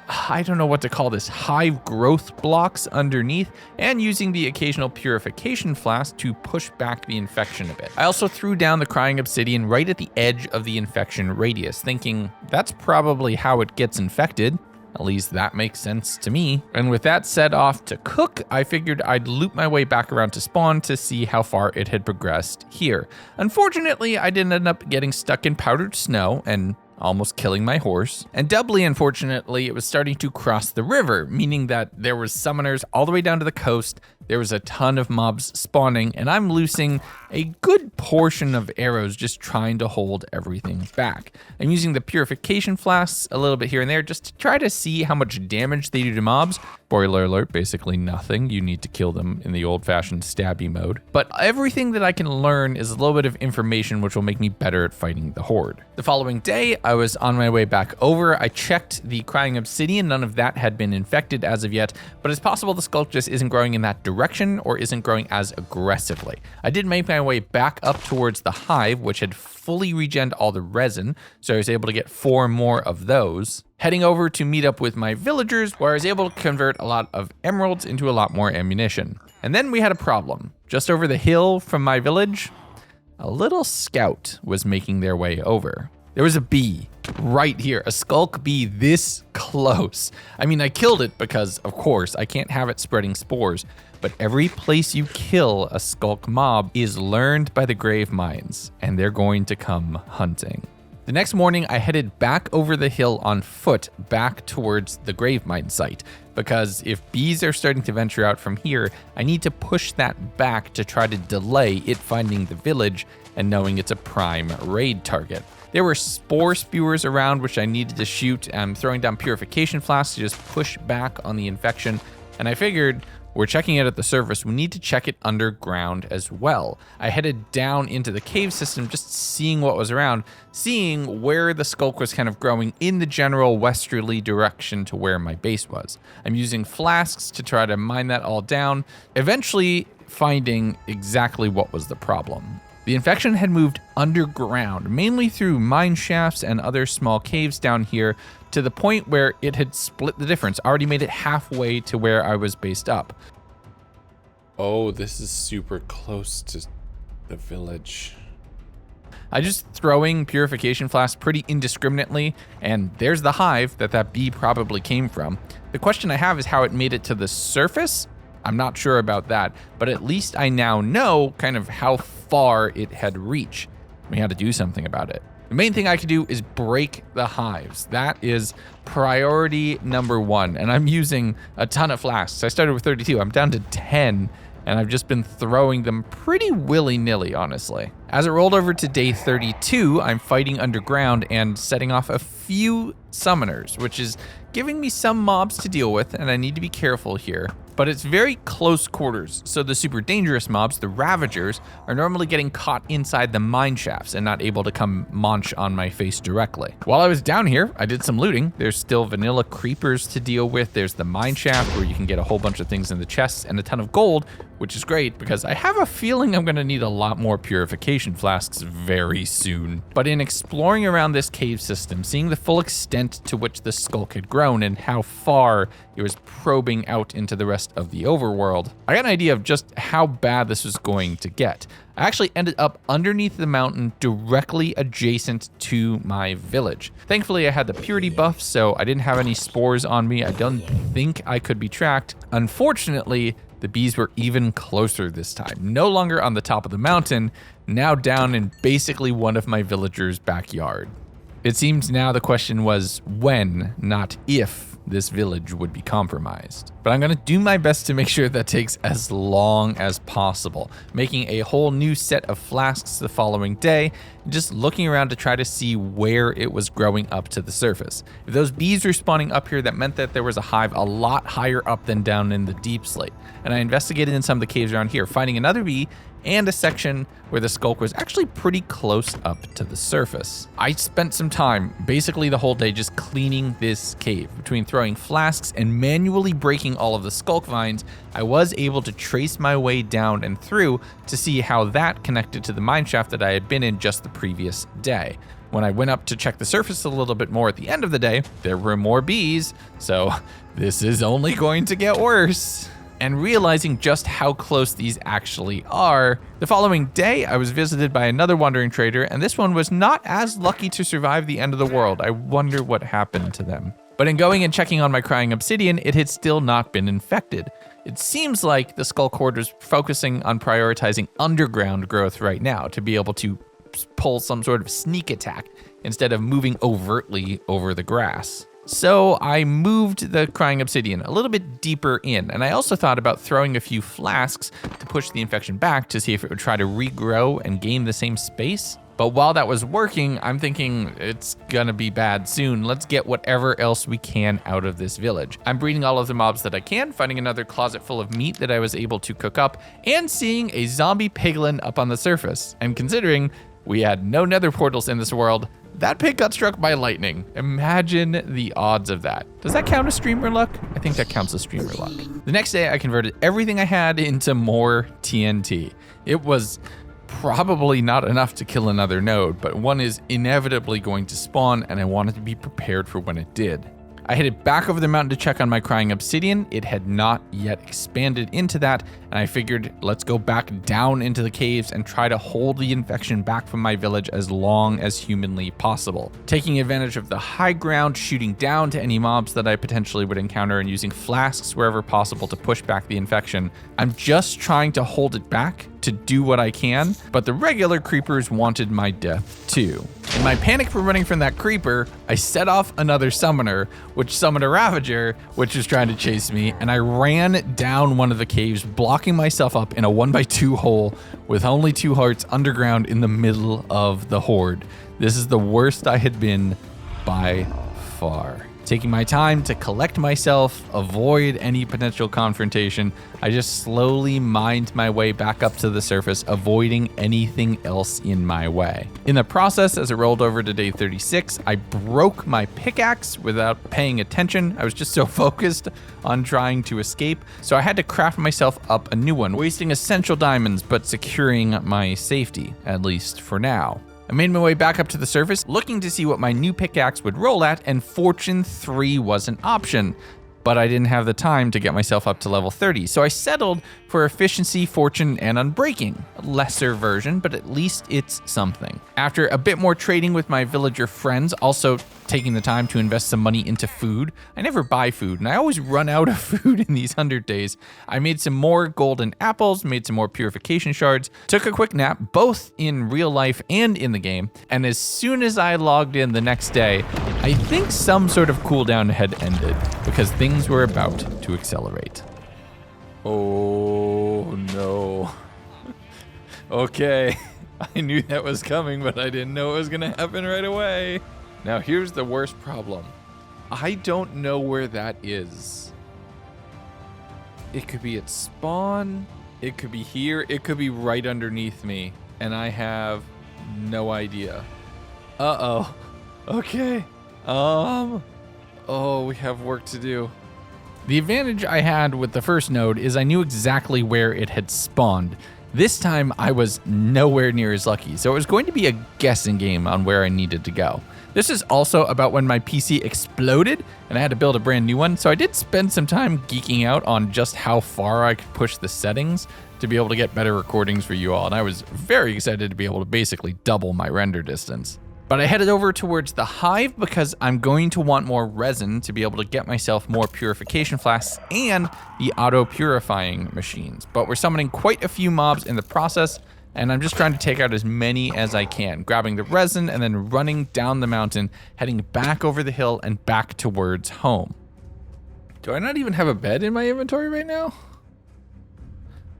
I don't know what to call this, hive growth blocks underneath, and using the occasional purification flask to push back the infection a bit. I also threw down the crying obsidian right at the edge of the infection radius, thinking that's probably how it gets infected. At least that makes sense to me. And with that set off to cook, I figured I'd loop my way back around to spawn to see how far it had progressed here. Unfortunately, I did end up getting stuck in powdered snow and almost killing my horse. And doubly unfortunately, it was starting to cross the river, meaning that there was summoners all the way down to the coast. There was a ton of mobs spawning, and I'm losing a good portion of arrows just trying to hold everything back. I'm using the purification flasks a little bit here and there just to try to see how much damage they do to mobs. Spoiler alert, basically nothing. You need to kill them in the old-fashioned stabby mode. But everything that I can learn is a little bit of information which will make me better at fighting the Horde. The following day, I was on my way back over. I checked the crying obsidian. None of that had been infected as of yet, but it's possible the Sculk just isn't growing in that direction or isn't growing as aggressively. I did make my way back up towards the hive, which had fully regened all the resin, so I was able to get 4 more of those. Heading over to meet up with my villagers, where I was able to convert a lot of emeralds into a lot more ammunition. And then we had a problem. Just over the hill from my village, a little scout was making their way over. There was a bee right here, a Sculk bee this close. I mean, I killed it because, of course, I can't have it spreading spores, but every place you kill a Sculk mob is learned by the grave mines, and they're going to come hunting. The next morning, I headed back over the hill on foot back towards the grave mine site, because if bees are starting to venture out from here, I need to push that back to try to delay it finding the village and knowing it's a prime raid target. There were spore spewers around which I needed to shoot. I'm throwing down purification flasks to just push back on the infection, and I figured, we're checking it at the surface, we need to check it underground as well. I headed down into the cave system, just seeing what was around, seeing where the Sculk was kind of growing in the general westerly direction to where my base was. I'm using flasks to try to mine that all down, eventually finding exactly what was the problem. The infection had moved underground, mainly through mine shafts and other small caves down here, to the point where it had split the difference, already made it halfway to where I was based up. Oh, this is super close to the village. I just throwing purification flasks pretty indiscriminately, and there's the hive that bee probably came from. The question I have is how it made it to the surface. I'm not sure about that, but at least I now know kind of how far it had reached. We had to do something about it. The main thing I could do is break the hives. That is priority number 1, and I'm using a ton of flasks. I started with 32, I'm down to 10, and I've just been throwing them pretty willy-nilly, honestly. As it rolled over to day 32, I'm fighting underground and setting off a few summoners, which is giving me some mobs to deal with, and I need to be careful here. But it's very close quarters, so the super dangerous mobs, the Ravagers, are normally getting caught inside the mine shafts and not able to come munch on my face directly. While I was down here, I did some looting. There's still vanilla creepers to deal with. There's the mine shaft where you can get a whole bunch of things in the chests and a ton of gold, which is great because I have a feeling I'm gonna need a lot more purification flasks very soon. But in exploring around this cave system, seeing the full extent to which the Sculk had grown and how far it was probing out into the rest of the overworld, I got an idea of just how bad this was going to get. I actually ended up underneath the mountain directly adjacent to my village. Thankfully, I had the purity buff, so I didn't have any spores on me. I don't think I could be tracked. Unfortunately, the bees were even closer this time. No longer on the top of the mountain, now down in basically one of my villagers' backyard. It seems now the question was when, not if, this village would be compromised. But I'm gonna do my best to make sure that takes as long as possible, making a whole new set of flasks the following day, and just looking around to try to see where it was growing up to the surface. If those bees were spawning up here, that meant that there was a hive a lot higher up than down in the deep slate. And I investigated in some of the caves around here, finding another bee and a section where the Sculk was actually pretty close up to the surface. I spent some time, basically the whole day, just cleaning this cave. Between throwing flasks and manually breaking all of the Sculk vines, I was able to trace my way down and through to see how that connected to the mine shaft that I had been in just the previous day. When I went up to check the surface a little bit more at the end of the day, there were more bees, so this is only going to get worse. And realizing just how close these actually are, the following day I was visited by another wandering trader, and this one was not as lucky to survive the end of the world. I wonder what happened to them. But in going and checking on my crying obsidian, it had still not been infected. It seems like the Sculk Horde was focusing on prioritizing underground growth right now to be able to pull some sort of sneak attack instead of moving overtly over the grass. So I moved the crying obsidian a little bit deeper in, and I also thought about throwing a few flasks to push the infection back to see if it would try to regrow and gain the same space. But while that was working, I'm thinking it's gonna be bad soon. Let's get whatever else we can out of this village. I'm breeding all of the mobs that I can, finding another closet full of meat that I was able to cook up, and seeing a zombie piglin up on the surface. And considering we had no nether portals in this world, that pig got struck by lightning. Imagine the odds of that. Does that count as streamer luck? I think that counts as streamer luck. The next day, I converted everything I had into more TNT. It was probably not enough to kill another node, but one is inevitably going to spawn, and I wanted to be prepared for when it did. I headed back over the mountain to check on my crying obsidian. It had not yet expanded into that, and I figured let's go back down into the caves and try to hold the infection back from my village as long as humanly possible. Taking advantage of the high ground, shooting down to any mobs that I potentially would encounter, and using flasks wherever possible to push back the infection. I'm just trying to hold it back to do what I can, but the regular creepers wanted my death too. In my panic for running from that creeper, I set off another summoner, which summoned a Ravager, which was trying to chase me, and I ran down one of the caves, blocking myself up in a 1x2 hole with only 2 hearts underground in the middle of the horde. This is the worst I had been by far. Taking my time to collect myself, avoid any potential confrontation, I just slowly mined my way back up to the surface, avoiding anything else in my way. In the process, as it rolled over to day 36, I broke my pickaxe without paying attention. I was just so focused on trying to escape, so I had to craft myself up a new one, wasting essential diamonds, but securing my safety, at least for now. I made my way back up to the surface, looking to see what my new pickaxe would roll at, and Fortune 3 was an option. But I didn't have the time to get myself up to level 30, so I settled for Efficiency, Fortune, and Unbreaking. A lesser version, but at least it's something. After a bit more trading with my villager friends, also taking the time to invest some money into food. I never buy food, and I always run out of food in these 100 days. I made some more golden apples, made some more purification shards, took a quick nap, both in real life and in the game, and as soon as I logged in the next day, I think some sort of cooldown had ended, because things were about to accelerate. Oh no. Okay, I knew that was coming, but I didn't know it was gonna happen right away. Now here's the worst problem. I don't know where that is. It could be at spawn, it could be here, it could be right underneath me, and I have no idea. Uh-oh. Okay. Oh, we have work to do. The advantage I had with the first node is I knew exactly where it had spawned. This time I was nowhere near as lucky, so it was going to be a guessing game on where I needed to go. This is also about when my PC exploded and I had to build a brand new one, so I did spend some time geeking out on just how far I could push the settings to be able to get better recordings for you all, and I was very excited to be able to basically double my render distance. But I headed over towards the hive because I'm going to want more resin to be able to get myself more purification flasks and the auto-purifying machines. But we're summoning quite a few mobs in the process, and I'm just trying to take out as many as I can, grabbing the resin and then running down the mountain, heading back over the hill and back towards home. Do I not even have a bed in my inventory right now?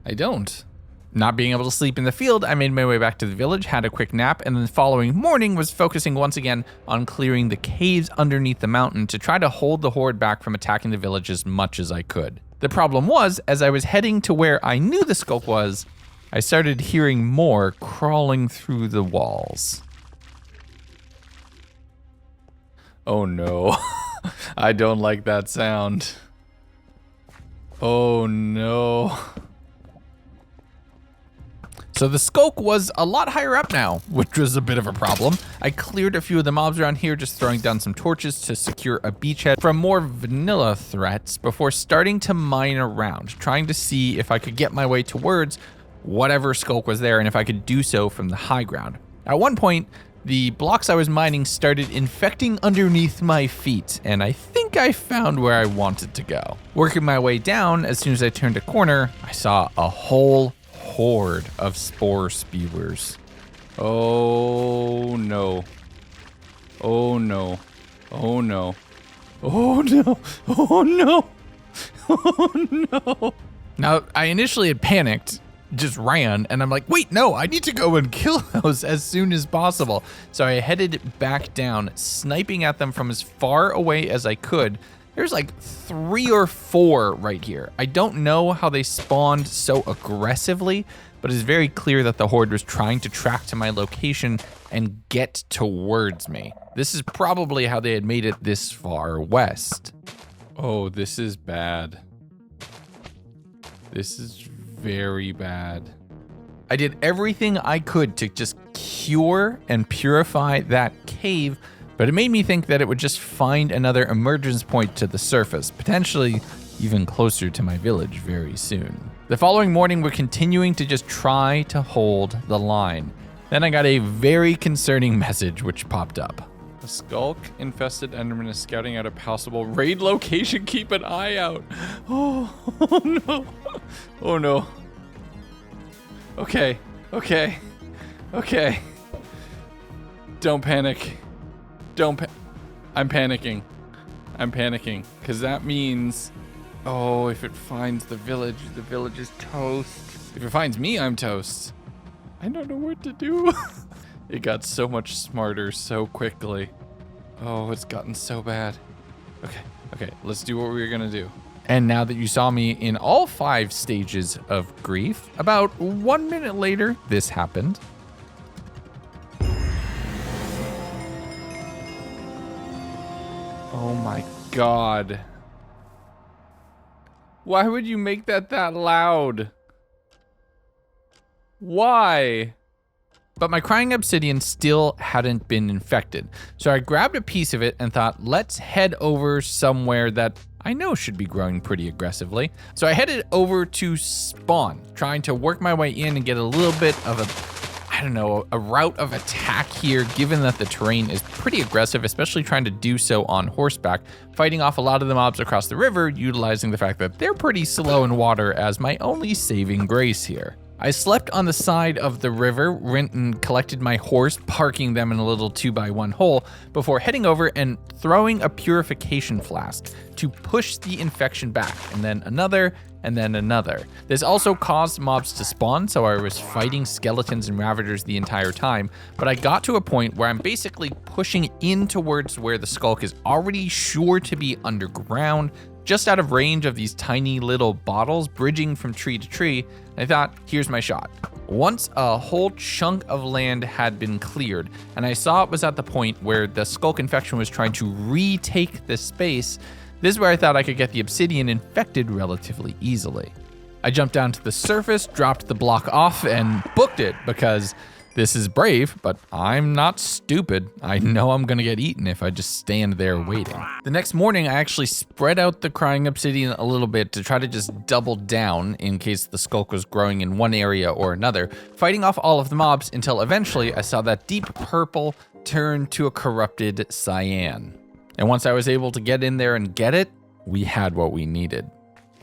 I don't. Not being able to sleep in the field, I made my way back to the village, had a quick nap, and then the following morning was focusing once again on clearing the caves underneath the mountain to try to hold the horde back from attacking the village as much as I could. The problem was, as I was heading to where I knew the Sculk was, I started hearing more crawling through the walls. Oh no, I don't like that sound. Oh no. So the Sculk was a lot higher up now, which was a bit of a problem. I cleared a few of the mobs around here, just throwing down some torches to secure a beachhead from more vanilla threats before starting to mine around, trying to see if I could get my way towards whatever Sculk was there and if I could do so from the high ground. At one point, the blocks I was mining started infecting underneath my feet, and I think I found where I wanted to go. Working my way down, as soon as I turned a corner, I saw a whole horde of spore spewers. Oh no. Oh no. Oh no. Oh no. Oh no. Oh no. Now, I initially had panicked, just ran, and I'm like, wait, no, I need to go and kill those as soon as possible. So I headed back down, sniping at them from as far away as I could. There's like 3 or 4 right here. I don't know how they spawned so aggressively, but it's very clear that the horde was trying to track to my location and get towards me. This is probably how they had made it this far west. Oh, this is bad. This is very bad. I did everything I could to just cure and purify that cave, but it made me think that it would just find another emergence point to the surface, potentially even closer to my village very soon. The following morning, we're continuing to just try to hold the line. Then I got a very concerning message which popped up. A Sculk infested Enderman is scouting out a possible raid location. Keep an eye out. Oh no. Oh no. Okay. Okay. Okay. Don't panic. I'm panicking. I'm panicking. Because that means, oh, if it finds the village is toast. If it finds me, I'm toast. I don't know what to do. It got so much smarter so quickly. Oh, it's gotten so bad. Okay, let's do what we were gonna do. And now that you saw me in all 5 stages of grief, about 1 minute later, this happened. Oh my God. Why would you make that loud? Why? But my crying obsidian still hadn't been infected. So I grabbed a piece of it and thought, let's head over somewhere that I know should be growing pretty aggressively. So I headed over to spawn, trying to work my way in and get a little bit of a route of attack here, given that the terrain is pretty aggressive, especially trying to do so on horseback, fighting off a lot of the mobs across the river, utilizing the fact that they're pretty slow in water as my only saving grace here. I slept on the side of the river, went and collected my horse, parking them in a little 2x1 hole, before heading over and throwing a purification flask to push the infection back, and then another, and then another. This also caused mobs to spawn, so I was fighting skeletons and ravagers the entire time, but I got to a point where I'm basically pushing in towards where the Sculk is already sure to be underground, just out of range of these tiny little bottles bridging from tree to tree. I thought, here's my shot. Once a whole chunk of land had been cleared, and I saw it was at the point where the Sculk infection was trying to retake the space, this is where I thought I could get the obsidian infected relatively easily. I jumped down to the surface, dropped the block off, and booked it because this is brave, but I'm not stupid. I know I'm gonna get eaten if I just stand there waiting. The next morning, I actually spread out the crying obsidian a little bit to try to just double down in case the Sculk was growing in one area or another, fighting off all of the mobs until eventually I saw that deep purple turn to a corrupted cyan. And once I was able to get in there and get it, we had what we needed.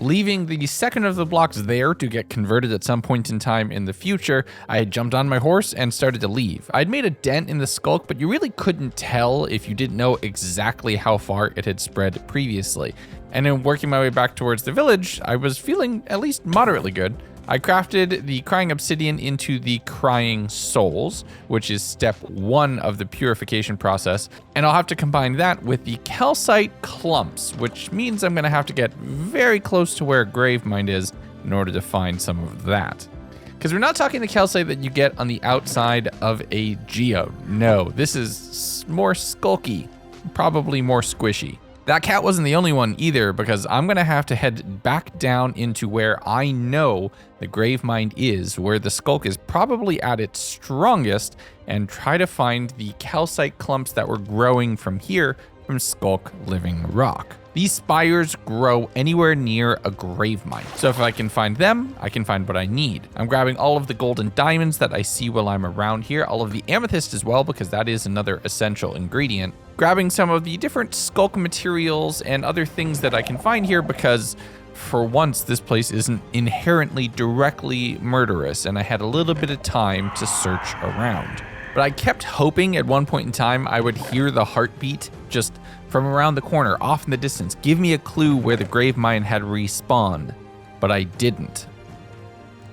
Leaving the second of the blocks there to get converted at some point in time in the future, I had jumped on my horse and started to leave. I'd made a dent in the Sculk, but you really couldn't tell if you didn't know exactly how far it had spread previously. And in working my way back towards the village, I was feeling at least moderately good. I crafted the crying obsidian into the crying souls, which is step 1 of the purification process, and I'll have to combine that with the calcite clumps, which means I'm gonna have to get very close to where Gravemind is in order to find some of that. Because we're not talking the calcite that you get on the outside of a geode. No, this is more skulky, probably more squishy. That cat wasn't the only one either, because I'm gonna have to head back down into where I know the Gravemind is, where the Sculk is probably at its strongest, and try to find the calcite clumps that were growing from here from Sculk Living Rock. These spires grow anywhere near a Gravemind, so if I can find them, I can find what I need. I'm grabbing all of the golden diamonds that I see while I'm around here, all of the amethyst as well, because that is another essential ingredient. Grabbing some of the different Sculk materials and other things that I can find here, because for once this place isn't inherently directly murderous, and I had a little bit of time to search around. But I kept hoping at one point in time I would hear the heartbeat just from around the corner, off in the distance, give me a clue where the Gravemind had respawned, but I didn't.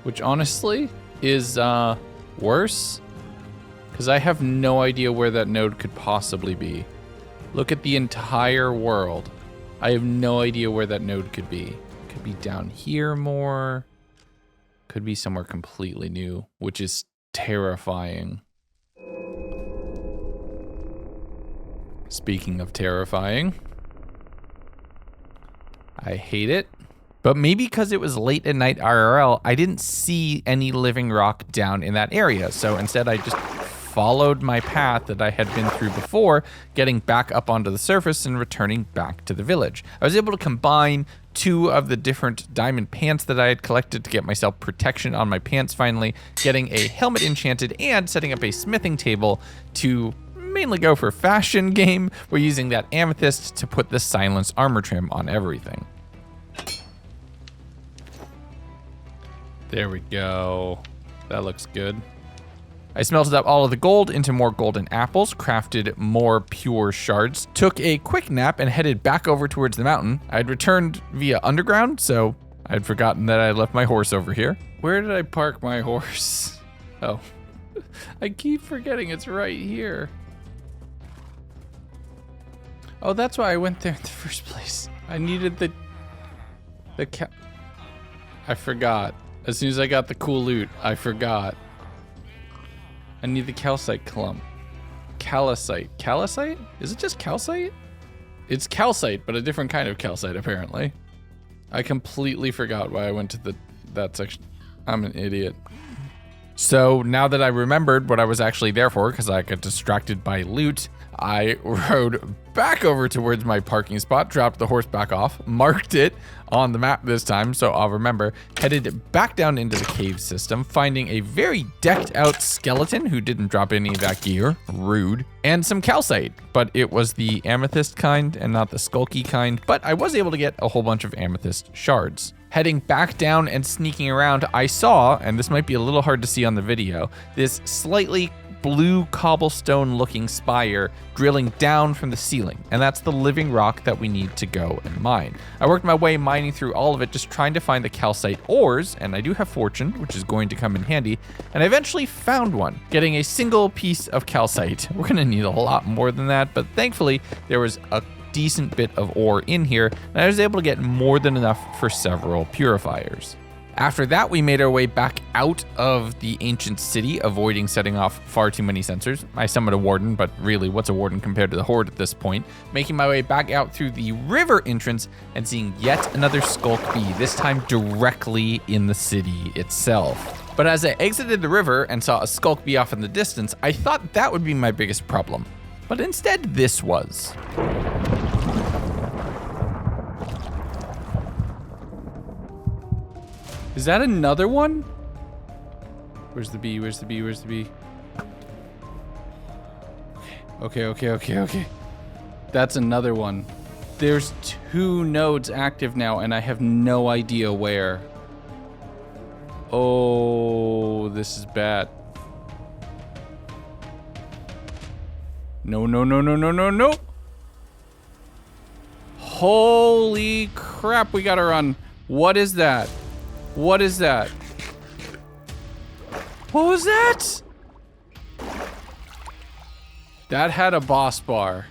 Which honestly is worse, because I have no idea where that node could possibly be. Look at the entire world. I have no idea where that node could be. Could be down here more, could be somewhere completely new, which is terrifying. Speaking of terrifying, I hate it, but maybe because it was late at night IRL, I didn't see any living rock down in that area. So instead I just followed my path that I had been through before, getting back up onto the surface and returning back to the village. I was able to combine 2 of the different diamond pants that I had collected to get myself protection on my pants finally, getting a helmet enchanted, and setting up a smithing table to mainly go for fashion game. We're using that amethyst to put the silence armor trim on everything. There we go. That looks good. I smelted up all of the gold into more golden apples, crafted more pure shards, took a quick nap, and headed back over towards the mountain. I'd returned via underground, so I'd forgotten that I left my horse over here. Where did I park my horse? Oh, I keep forgetting it's right here. Oh, that's why I went there in the first place. I needed the I forgot. As soon as I got the cool loot, I forgot. I need the calcite clump. Calcite. Calcite? Is it just calcite? It's calcite, but a different kind of calcite, apparently. I completely forgot why I went to that section. I'm an idiot. So now that I remembered what I was actually there for, because I got distracted by loot, I rode back over towards my parking spot, dropped the horse back off, marked it on the map this time so I'll remember, headed back down into the cave system, finding a very decked out skeleton who didn't drop any of that gear, rude, and some calcite, but it was the amethyst kind and not the skulky kind, but I was able to get a whole bunch of amethyst shards. Heading back down and sneaking around, I saw, and this might be a little hard to see on the video, this slightly blue cobblestone looking spire drilling down from the ceiling, and that's the living rock that we need to go and mine. I worked my way mining through all of it, just trying to find the calcite ores, and I do have fortune, which is going to come in handy, and I eventually found one, getting a single piece of calcite. We're gonna need a lot more than that, but thankfully there was a decent bit of ore in here, and I was able to get more than enough for several purifiers. After that, we made our way back out of the ancient city, avoiding setting off far too many sensors. I summoned a warden, but really, what's a warden compared to the horde at this point? Making my way back out through the river entrance and seeing yet another Sculk bee, this time directly in the city itself. But as I exited the river and saw a Sculk bee off in the distance, I thought that would be my biggest problem. But instead, this was. Is that another one? Where's the bee? Where's the bee? Where's the bee? Okay. That's another one. There's 2 nodes active now, and I have no idea where. Oh, this is bad. No. Holy crap, we gotta run. What is that? What is that? What was that? That had a boss bar.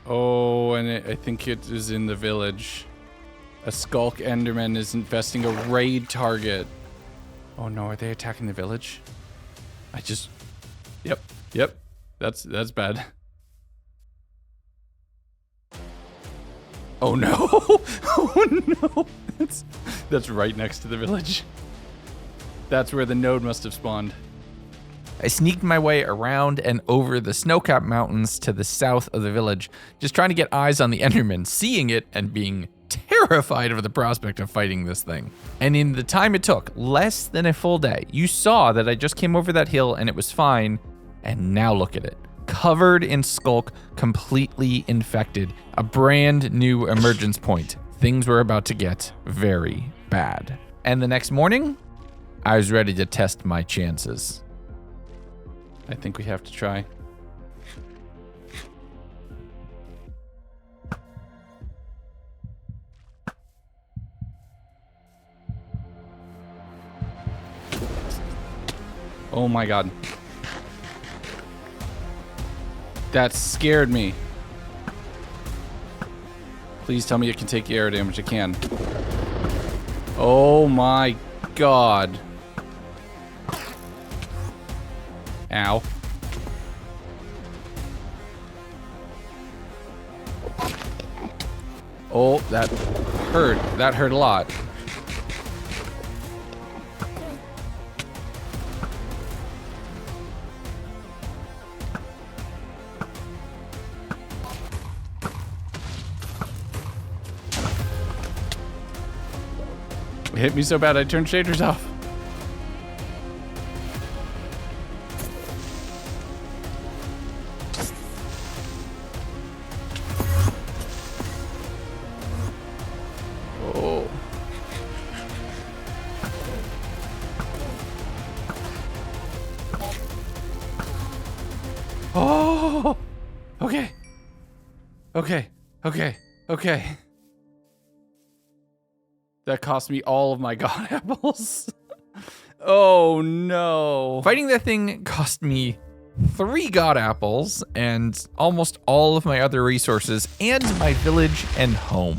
Oh, and I think it is in the village. A Sculk Enderman is infesting a raid target. Oh no, are they attacking the village? Yep. That's bad. Oh no! Oh no! That's right next to the village. That's where the node must have spawned. I sneaked my way around and over the snow-capped mountains to the south of the village, just trying to get eyes on the Enderman, seeing it and being terrified of the prospect of fighting this thing. And in the time it took, less than a full day, you saw that I just came over that hill and it was fine, and now look at it. Covered in Sculk, completely infected. A brand new emergence point. Things were about to get very bad. And the next morning, I was ready to test my chances. I think we have to try. Oh my god. That scared me. Please tell me it can take air damage. It can. Oh my god. Ow. Oh, that hurt. That hurt a lot. It hit me so bad I turned shaders off. Oh! Okay. Okay. That cost me all of my god apples. Oh no. Fighting that thing cost me 3 god apples, and almost all of my other resources, and my village and home.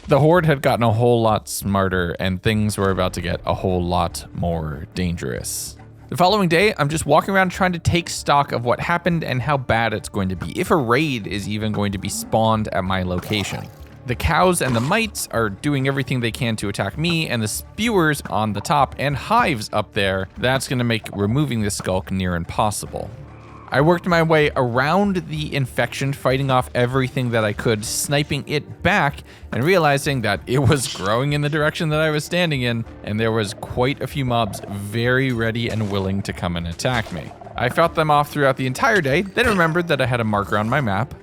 The horde had gotten a whole lot smarter, and things were about to get a whole lot more dangerous. The following day, I'm just walking around trying to take stock of what happened and how bad it's going to be, if a raid is even going to be spawned at my location. The cows and the mites are doing everything they can to attack me, and the spewers on the top and hives up there, that's gonna make removing the Sculk near impossible. I worked my way around the infection, fighting off everything that I could, sniping it back, and realizing that it was growing in the direction that I was standing in, and there was quite a few mobs very ready and willing to come and attack me. I fought them off throughout the entire day, then remembered that I had a marker on my map.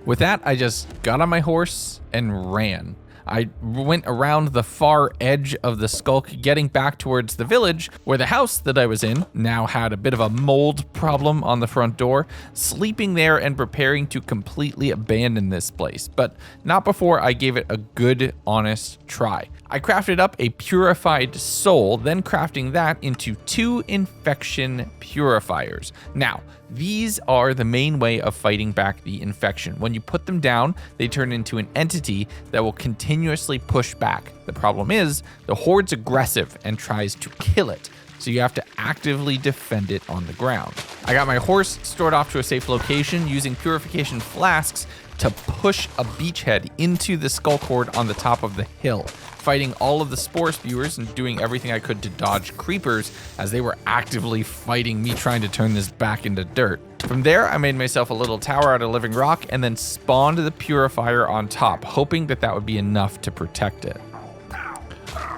With that, I just got on my horse and ran. I went around the far edge of the Sculk, getting back towards the village, where the house that I was in now had a bit of a mold problem on the front door, sleeping there and preparing to completely abandon this place, but not before I gave it a good, honest try. I crafted up a purified soul, then crafting that into 2 infection purifiers. Now, these are the main way of fighting back the infection. When you put them down, they turn into an entity that will continuously push back. The problem is, the horde's aggressive and tries to kill it, so you have to actively defend it on the ground. I got my horse stored off to a safe location using purification flasks to push a beachhead into the Sculk horde on the top of the hill, fighting all of the spore spewers and doing everything I could to dodge creepers as they were actively fighting me trying to turn this back into dirt. From there, I made myself a little tower out of living rock and then spawned the purifier on top, hoping that that would be enough to protect it.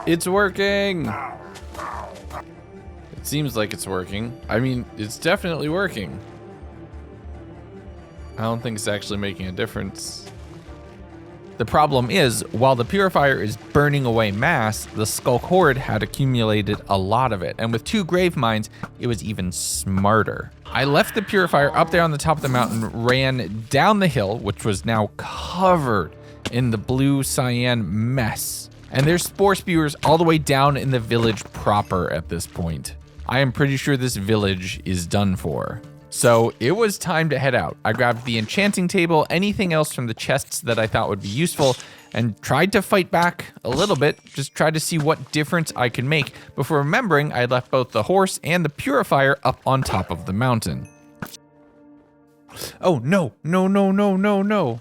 It's working! It seems like it's working. I mean, it's definitely working. I don't think it's actually making a difference. The problem is, while the purifier is burning away mass, the Sculk horde had accumulated a lot of it, and with 2 grave mines, it was even smarter. I left the purifier up there on the top of the mountain, ran down the hill, which was now covered in the blue cyan mess, and there's spore spewers all the way down in the village proper at this point. I am pretty sure this village is done for. So it was time to head out. I grabbed the enchanting table, anything else from the chests that I thought would be useful, and tried to fight back a little bit, just tried to see what difference I could make, before remembering I had left both the horse and the purifier up on top of the mountain. Oh no, no, no, no, no, no.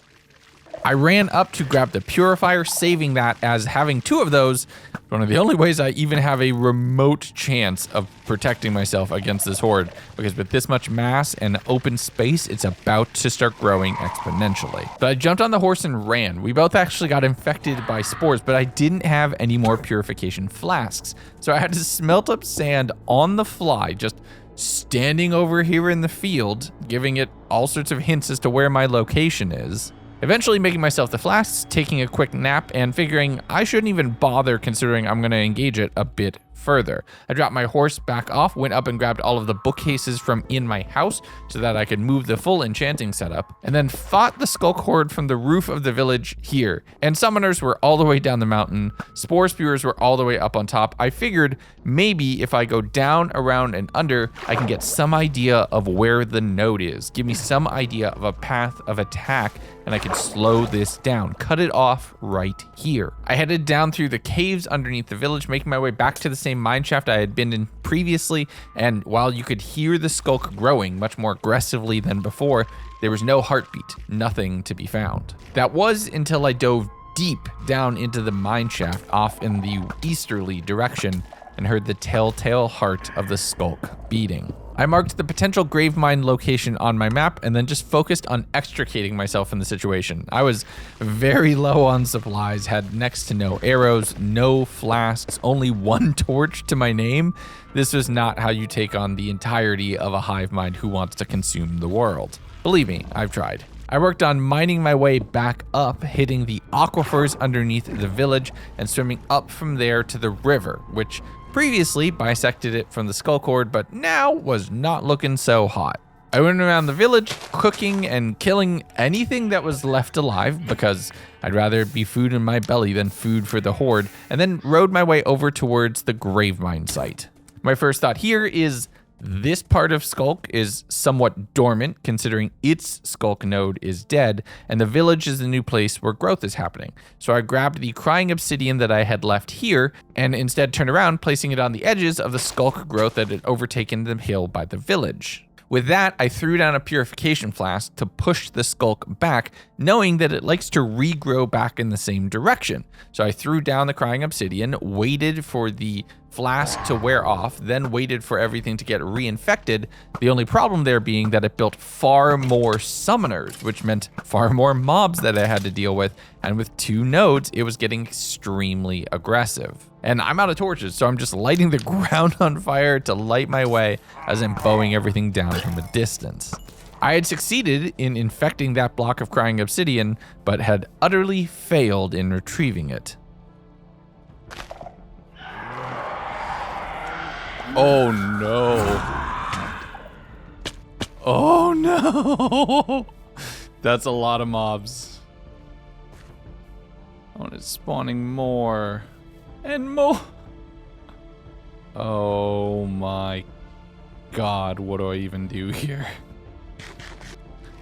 I ran up to grab the purifier, saving that as having 2 of those, one of the only ways I even have a remote chance of protecting myself against this horde, because with this much mass and open space, it's about to start growing exponentially. But I jumped on the horse and ran. We both actually got infected by spores, but I didn't have any more purification flasks. So I had to smelt up sand on the fly, just standing over here in the field, giving it all sorts of hints as to where my location is. Eventually making myself the flasks, taking a quick nap, and figuring I shouldn't even bother considering I'm gonna engage it a bit further. I dropped my horse back off, went up and grabbed all of the bookcases from in my house so that I could move the full enchanting setup, and then fought the Sculk horde from the roof of the village here. And summoners were all the way down the mountain, spore spewers were all the way up on top. I figured maybe if I go down, around, and under, I can get some idea of where the node is, give me some idea of a path of attack, and I can slow this down, cut it off right here. I headed down through the caves underneath the village, making my way back to the same mineshaft I had been in previously, and while you could hear the Sculk growing much more aggressively than before, there was no heartbeat, nothing to be found. That was until I dove deep down into the mineshaft off in the easterly direction and heard the telltale heart of the Sculk beating. I marked the potential grave mine location on my map and then just focused on extricating myself from the situation. I was very low on supplies, had next to no arrows, no flasks, only 1 torch to my name. This was not how you take on the entirety of a hive mind who wants to consume the world. Believe me, I've tried. I worked on mining my way back up, hitting the aquifers underneath the village and swimming up from there to the river, which previously bisected it from the Sculk horde, but now was not looking so hot. I went around the village, cooking and killing anything that was left alive, because I'd rather be food in my belly than food for the horde, and then rode my way over towards the grave mine site. My first thought here is This part of Sculk is somewhat dormant, considering its Sculk node is dead, and the village is the new place where growth is happening. So I grabbed the crying obsidian that I had left here, and instead turned around, placing it on the edges of the Sculk growth that had overtaken the hill by the village. With that, I threw down a purification flask to push the Sculk back, knowing that it likes to regrow back in the same direction. So I threw down the crying obsidian, waited for the flask to wear off, then waited for everything to get reinfected. The only problem there being that it built far more summoners, which meant far more mobs that I had to deal with. And with 2 nodes, it was getting extremely aggressive. And I'm out of torches, so I'm just lighting the ground on fire to light my way as I'm bowing everything down from a distance. I had succeeded in infecting that block of crying obsidian, but had utterly failed in retrieving it. Oh no. Oh no. That's a lot of mobs. Oh, it's spawning more and more. Oh my God, what do I even do here?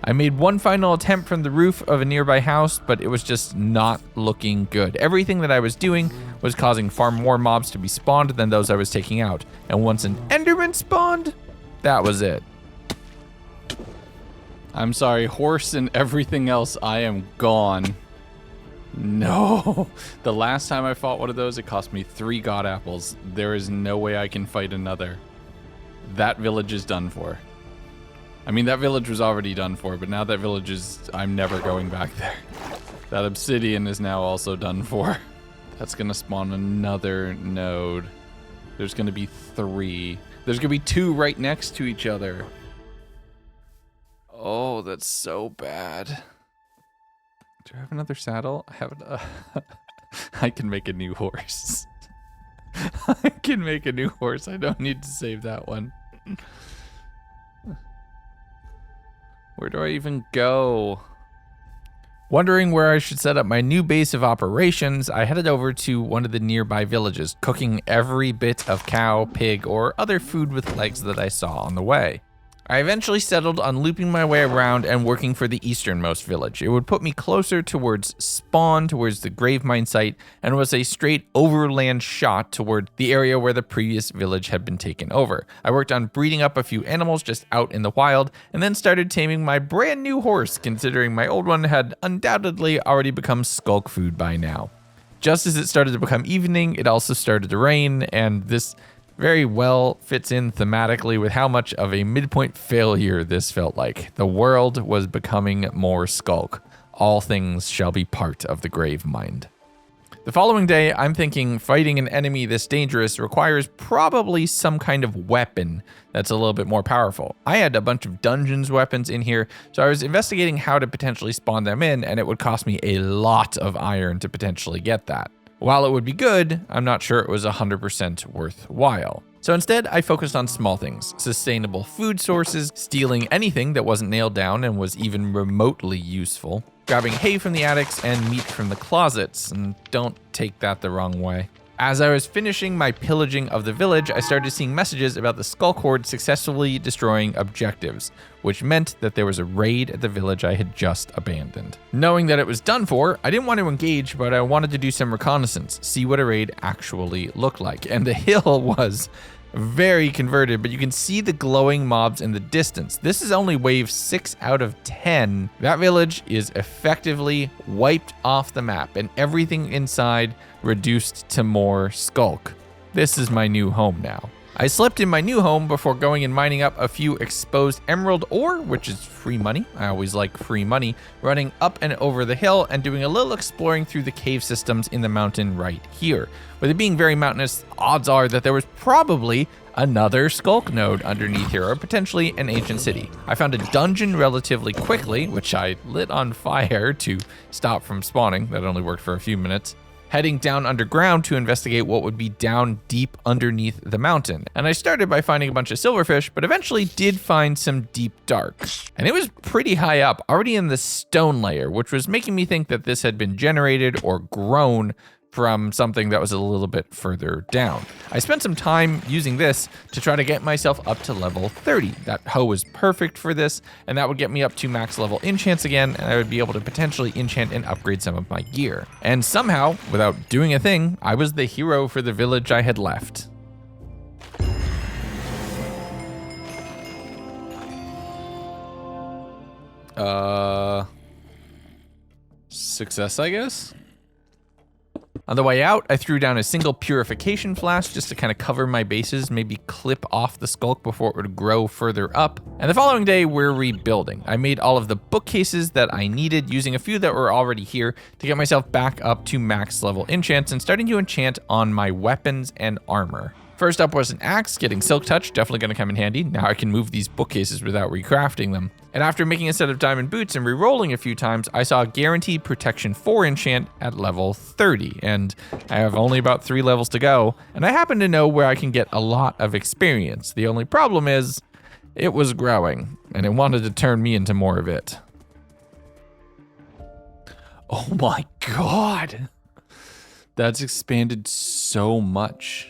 I made one final attempt from the roof of a nearby house, but it was just not looking good. Everything that I was doing was causing far more mobs to be spawned than those I was taking out. And once an Enderman spawned, that was it. I'm sorry, horse and everything else, I am gone. No. The last time I fought one of those, it cost me 3 god apples. There is no way I can fight another. That village is done for. I mean, that village was already done for, but now that village is, I'm never going back there. That obsidian is now also done for. That's gonna spawn another node. There's gonna be 3. There's gonna be 2 right next to each other. Oh, that's so bad. Do I have another saddle? I have I can make a new horse. I can make a new horse. I don't need to save that one. Where do I even go? Wondering where I should set up my new base of operations, I headed over to one of the nearby villages, cooking every bit of cow, pig, or other food with legs that I saw on the way. I eventually settled on looping my way around and working for the easternmost village. It would put me closer towards spawn, towards the grave mine site, and was a straight overland shot toward the area where the previous village had been taken over. I worked on breeding up a few animals just out in the wild, and then started taming my brand new horse, considering my old one had undoubtedly already become Sculk food by now. Just as it started to become evening, it also started to rain, and this very well fits in thematically with how much of a midpoint failure this felt like. The world was becoming more Sculk. All things shall be part of the grave mind. The following day, I'm thinking fighting an enemy this dangerous requires probably some kind of weapon that's a little bit more powerful. I had a bunch of dungeons weapons in here, so I was investigating how to potentially spawn them in, and it would cost me a lot of iron to potentially get that. While it would be good, I'm not sure it was 100% worthwhile. So instead, I focused on small things, sustainable food sources, stealing anything that wasn't nailed down and was even remotely useful, grabbing hay from the attics and meat from the closets, and don't take that the wrong way. As I was finishing my pillaging of the village, I started seeing messages about the Sculk Horde successfully destroying objectives, which meant that there was a raid at the village I had just abandoned. Knowing that it was done for, I didn't want to engage, but I wanted to do some reconnaissance, see what a raid actually looked like. And the hill was very converted, but you can see the glowing mobs in the distance. This is only wave 6 out of 10. That village is effectively wiped off the map, and everything inside reduced to more Sculk. This is my new home now. I slept in my new home before going and mining up a few exposed emerald ore, which is free money. I always like free money. Running up and over the hill and doing a little exploring through the cave systems in the mountain right here. With it being very mountainous, odds are that there was probably another Sculk node underneath here, or potentially an ancient city. I found a dungeon relatively quickly, which I lit on fire to stop from spawning. That only worked for a few minutes. Heading down underground to investigate what would be down deep underneath the mountain. And I started by finding a bunch of silverfish, but eventually did find some deep dark. And it was pretty high up, already in the stone layer, which was making me think that this had been generated or grown from something that was a little bit further down. I spent some time using this to try to get myself up to level 30. That hoe is perfect for this, and that would get me up to max level enchants again, and I would be able to potentially enchant and upgrade some of my gear. And somehow, without doing a thing, I was the hero for the village I had left. Success, I guess? On the way out, I threw down a single purification flask just to kind of cover my bases, maybe clip off the Sculk before it would grow further up. And the following day, we're rebuilding. I made all of the bookcases that I needed, using a few that were already here to get myself back up to max level enchants and starting to enchant on my weapons and armor. First up was an axe. Getting Silk Touch, definitely going to come in handy. Now I can move these bookcases without recrafting them. And after making a set of diamond boots and re-rolling a few times, I saw guaranteed protection 4 enchant at level 30. And I have only about 3 levels to go. And I happen to know where I can get a lot of experience. The only problem is, it was growing, and it wanted to turn me into more of it. Oh my god! That's expanded so much.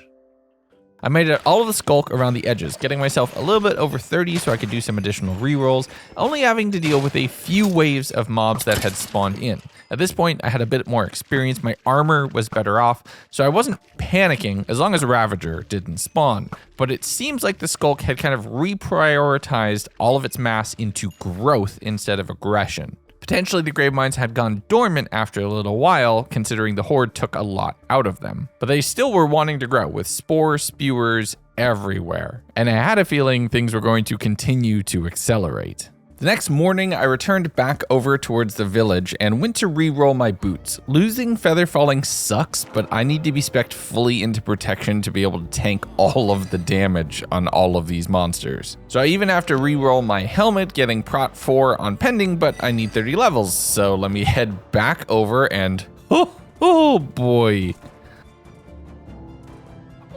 I made all of the Sculk around the edges, getting myself a little bit over 30 so I could do some additional rerolls, only having to deal with a few waves of mobs that had spawned in. At this point, I had a bit more experience, my armor was better off, so I wasn't panicking as long as a Ravager didn't spawn. But it seems like the Sculk had kind of reprioritized all of its mass into growth instead of aggression. Potentially the grave mines had gone dormant after a little while, considering the horde took a lot out of them. But they still were wanting to grow, with spore spewers everywhere. And I had a feeling things were going to continue to accelerate. The next morning, I returned back over towards the village and went to re-roll my boots. Losing feather falling sucks, but I need to be spec'd fully into protection to be able to tank all of the damage on all of these monsters. So I even have to re-roll my helmet, getting prot 4 on pending, but I need 30 levels. So let me head back over and, oh boy.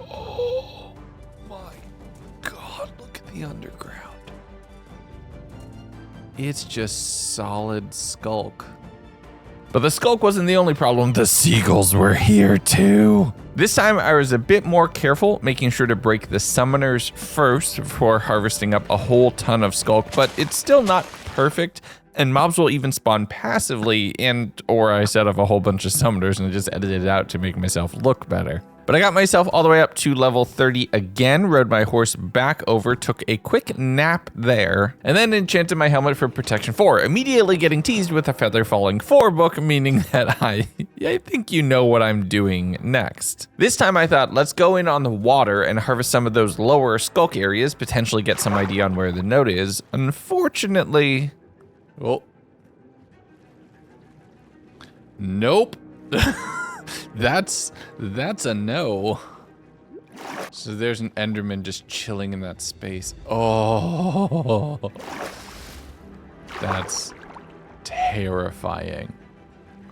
Oh my god, look at the underground. It's just solid Sculk. But the Sculk wasn't the only problem, the seagulls were here too. This time I was a bit more careful, making sure to break the summoners first before harvesting up a whole ton of Sculk, but it's still not perfect, and mobs will even spawn passively, or I set up a whole bunch of summoners and just edited it out to make myself look better. But I got myself all the way up to level 30 again, rode my horse back over, took a quick nap there, and then enchanted my helmet for protection 4, immediately getting teased with a feather falling 4 book, meaning that I think you know what I'm doing next. This time I thought, let's go in on the water and harvest some of those lower Sculk areas, potentially get some idea on where the node is. Unfortunately, oh. Nope. That's a no. So there's an Enderman just chilling in that space. Oh, that's terrifying.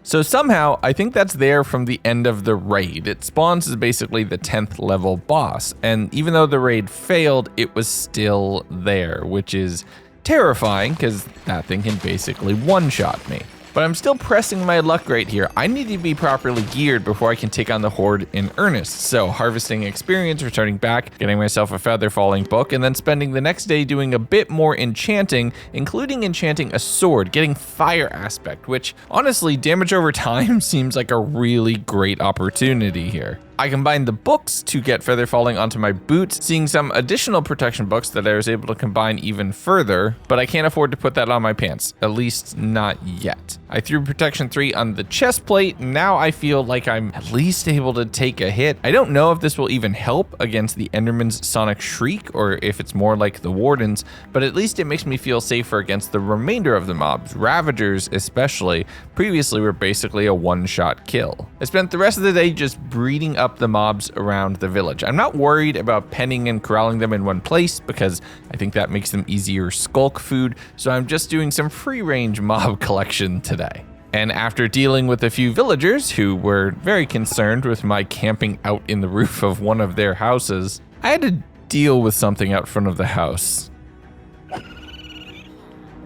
So somehow, I think that's there from the end of the raid. It spawns as basically the 10th level boss, and even though the raid failed, it was still there, which is terrifying because that thing can basically one-shot me. But I'm still pressing my luck right here. I need to be properly geared before I can take on the horde in earnest. So harvesting experience, returning back, getting myself a feather falling book, and then spending the next day doing a bit more enchanting, including enchanting a sword, getting fire aspect, which honestly, damage over time seems like a really great opportunity here. I combined the books to get feather falling onto my boots, seeing some additional protection books that I was able to combine even further, but I can't afford to put that on my pants, at least not yet. I threw protection 3 on the chest plate, and now I feel like I'm at least able to take a hit. I don't know if this will even help against the Enderman's Sonic Shriek, or if it's more like the Wardens, but at least it makes me feel safer against the remainder of the mobs. Ravagers especially, previously were basically a one-shot kill. I spent the rest of the day just breeding up the mobs around the village. I'm not worried about penning and corralling them in one place because I think that makes them easier Sculk food, so I'm just doing some free-range mob collection today. And after dealing with a few villagers who were very concerned with my camping out in the roof of one of their houses, I had to deal with something out front of the house.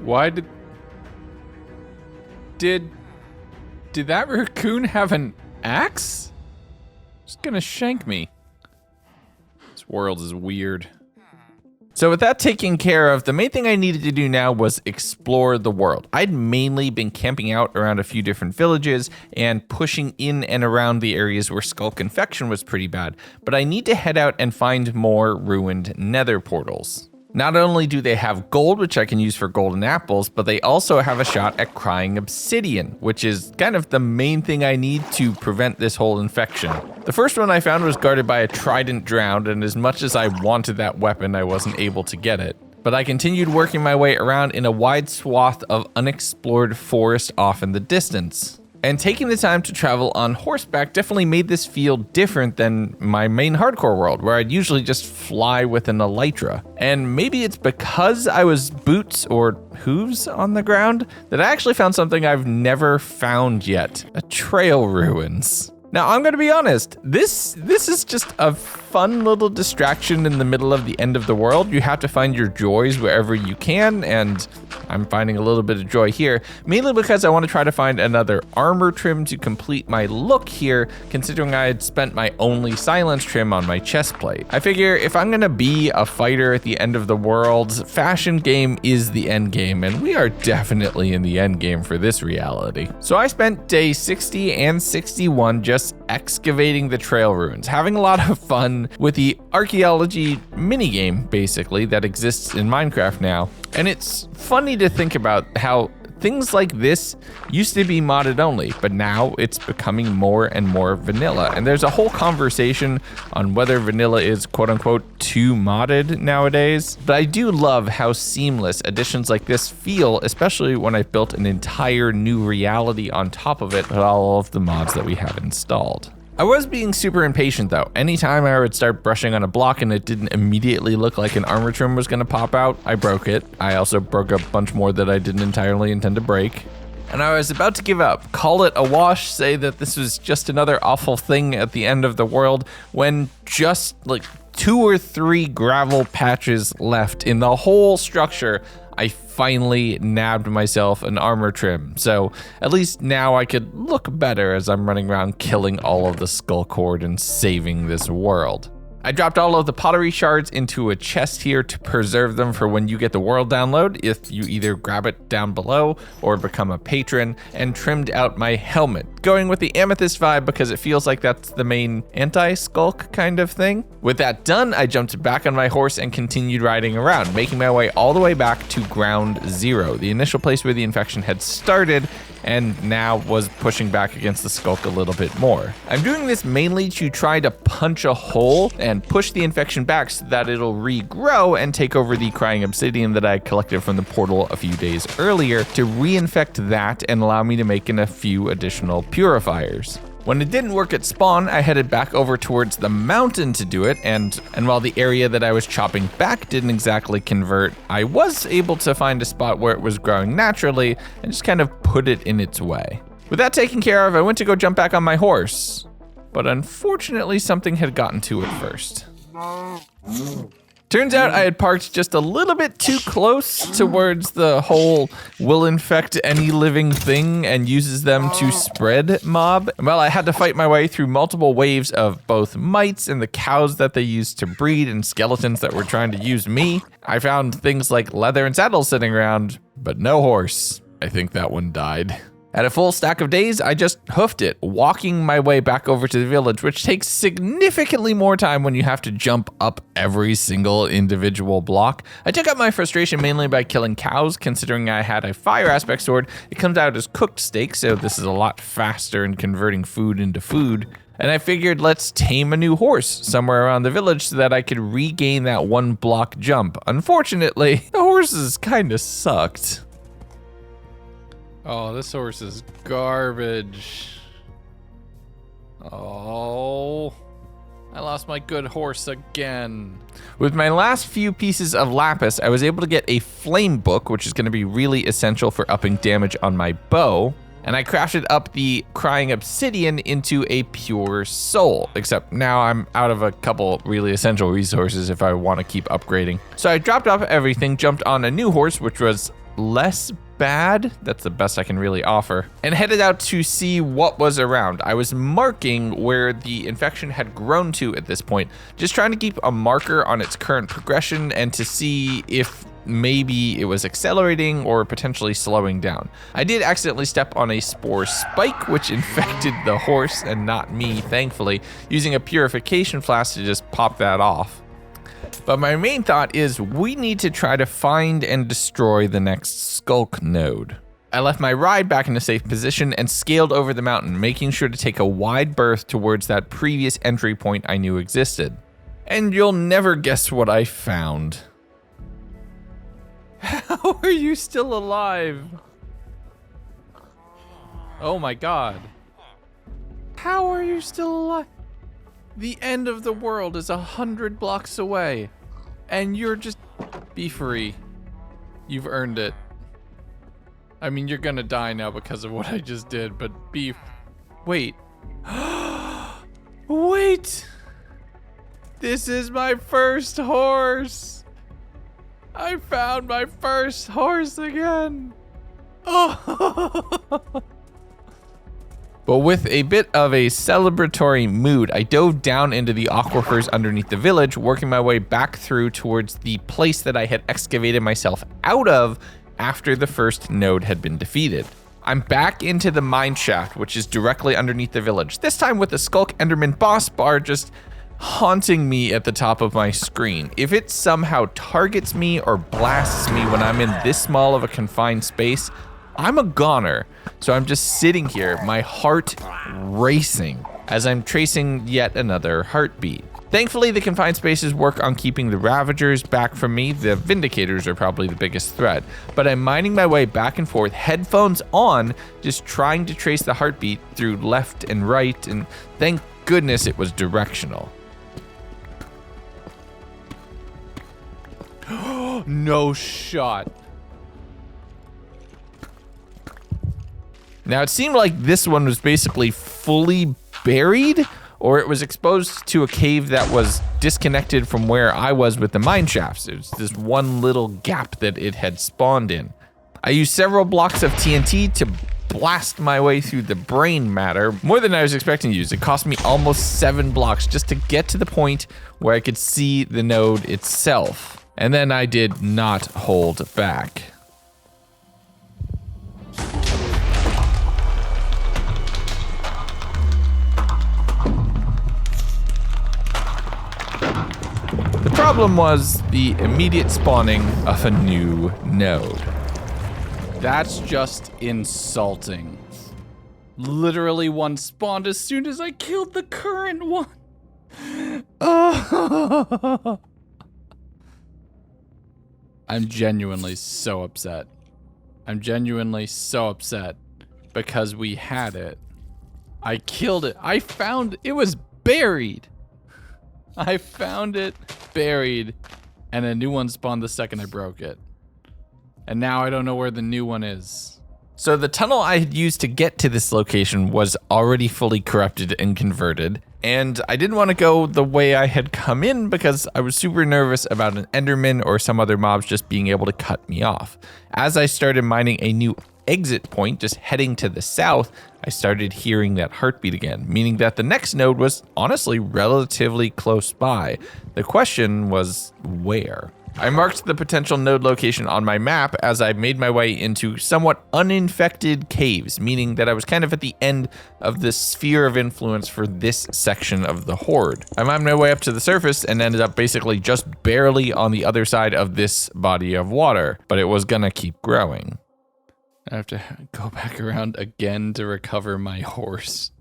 Why did that raccoon have an axe? It's gonna shank me. This world is weird. So with that taken care of, the main thing I needed to do now was explore the world. I'd mainly been camping out around a few different villages and pushing in and around the areas where Sculk infection was pretty bad, but I need to head out and find more ruined Nether portals. Not only do they have gold, which I can use for golden apples, but they also have a shot at crying obsidian, which is kind of the main thing I need to prevent this whole infection. The first one I found was guarded by a trident drowned, and as much as I wanted that weapon, I wasn't able to get it. But I continued working my way around in a wide swath of unexplored forest off in the distance. And taking the time to travel on horseback definitely made this feel different than my main hardcore world, where I'd usually just fly with an elytra. And maybe it's because I was boots or hooves on the ground that I actually found something I've never found yet, a trail ruins. Now, I'm gonna be honest, this is just a fun little distraction in the middle of the end of the world. You have to find your joys wherever you can, and I'm finding a little bit of joy here, mainly because I want to try to find another armor trim to complete my look here, considering I had spent my only silence trim on my chest plate. I figure if I'm gonna be a fighter at the end of the world, fashion game is the end game, and we are definitely in the end game for this reality. So I spent day 60 and 61 just excavating the trail ruins, having a lot of fun with the archaeology minigame, basically, that exists in Minecraft now. And it's funny to think about how things like this used to be modded only, but now it's becoming more and more vanilla. And there's a whole conversation on whether vanilla is quote unquote too modded nowadays. But I do love how seamless additions like this feel, especially when I've built an entire new reality on top of it with all of the mods that we have installed. I was being super impatient though. Anytime I would start brushing on a block and it didn't immediately look like an armor trim was gonna pop out, I broke it. I also broke a bunch more that I didn't entirely intend to break. And I was about to give up, call it a wash, say that this was just another awful thing at the end of the world, when just like 2 or 3 gravel patches left in the whole structure, I finally nabbed myself an armor trim. So at least now I could look better as I'm running around killing all of the Sculk horde and saving this world. I dropped all of the pottery shards into a chest here to preserve them for when you get the world download, if you either grab it down below or become a patron, and trimmed out my helmet, going with the amethyst vibe because it feels like that's the main anti-Sculk kind of thing. With that done, I jumped back on my horse and continued riding around, making my way all the way back to ground zero, the initial place where the infection had started, and now was pushing back against the Sculk a little bit more. I'm doing this mainly to try to punch a hole and push the infection back so that it'll regrow and take over the crying obsidian that I collected from the portal a few days earlier to reinfect that and allow me to make in a few additional purifiers. When it didn't work at spawn, I headed back over towards the mountain to do it, and while the area that I was chopping back didn't exactly convert, I was able to find a spot where it was growing naturally and just kind of put it in its way. With that taken care of, I went to go jump back on my horse, but unfortunately something had gotten to it first. Turns out I had parked just a little bit too close towards the whole will infect any living thing and uses them to spread mob. Well, I had to fight my way through multiple waves of both mites and the cows that they used to breed and skeletons that were trying to use me. I found things like leather and saddles sitting around, but no horse. I think that one died. At a full stack of days, I just hoofed it, walking my way back over to the village, which takes significantly more time when you have to jump up every single individual block. I took out my frustration mainly by killing cows, considering I had a fire aspect sword. It comes out as cooked steak, so this is a lot faster in converting food into food. And I figured let's tame a new horse somewhere around the village so that I could regain that 1 block jump. Unfortunately, the horses kinda sucked. Oh, this horse is garbage. Oh, I lost my good horse again. With my last few pieces of lapis, I was able to get a flame book, which is going to be really essential for upping damage on my bow. And I crafted up the crying obsidian into a pure soul, except now I'm out of a couple really essential resources if I want to keep upgrading. So I dropped off everything, jumped on a new horse, which was less bad. That's the best I can really offer. And headed out to see what was around. I was marking where the infection had grown to at this point, just trying to keep a marker on its current progression and to see if maybe it was accelerating or potentially slowing down. I did accidentally step on a spore spike, which infected the horse and not me, thankfully, using a purification flask to just pop that off. But my main thought is we need to try to find and destroy the next Sculk node. I left my ride back in a safe position and scaled over the mountain, making sure to take a wide berth towards that previous entry point I knew existed. And you'll never guess what I found. How are you still alive? Oh my god. How are you still alive? The end of the world is 100 blocks away. And you're just... Be free. You've earned it. I mean, you're gonna die now because of what I just did, but be... Wait. Wait! This is my first horse! I found my first horse again. Oh. But with a bit of a celebratory mood, I dove down into the aquifers underneath the village, working my way back through towards the place that I had excavated myself out of after the first node had been defeated. I'm back into the mine shaft, which is directly underneath the village, this time with the Sculk Enderman boss bar just haunting me at the top of my screen. If it somehow targets me or blasts me when I'm in this small of a confined space, I'm a goner. So I'm just sitting here, my heart racing as I'm tracing yet another heartbeat. Thankfully, the confined spaces work on keeping the Ravagers back from me. The Vindicators are probably the biggest threat, but I'm mining my way back and forth, headphones on, just trying to trace the heartbeat through left and right, and thank goodness it was directional. No shot. Now it seemed like this one was basically fully buried, or it was exposed to a cave that was disconnected from where I was with the mine shafts. It was this one little gap that it had spawned in. I used several blocks of TNT to blast my way through the brain matter, more than I was expecting to use. It cost me almost 7 blocks just to get to the point where I could see the node itself. And then I did not hold back. The problem was the immediate spawning of a new node. That's just insulting. Literally one spawned as soon as I killed the current one. Oh. I'm genuinely so upset. I'm genuinely so upset because we had it. I killed it. I found it was buried. I found it buried and a new one spawned the second I broke it. And now I don't know where the new one is. So the tunnel I had used to get to this location was already fully corrupted and converted. And I didn't want to go the way I had come in because I was super nervous about an Enderman or some other mobs just being able to cut me off. As I started mining a new exit point, just heading to the south, I started hearing that heartbeat again, meaning that the next node was honestly relatively close by. The question was where? I marked the potential node location on my map as I made my way into somewhat uninfected caves, meaning that I was kind of at the end of the sphere of influence for this section of the horde. I mined my way up to the surface and ended up basically just barely on the other side of this body of water, but it was gonna keep growing. I have to go back around again to recover my horse.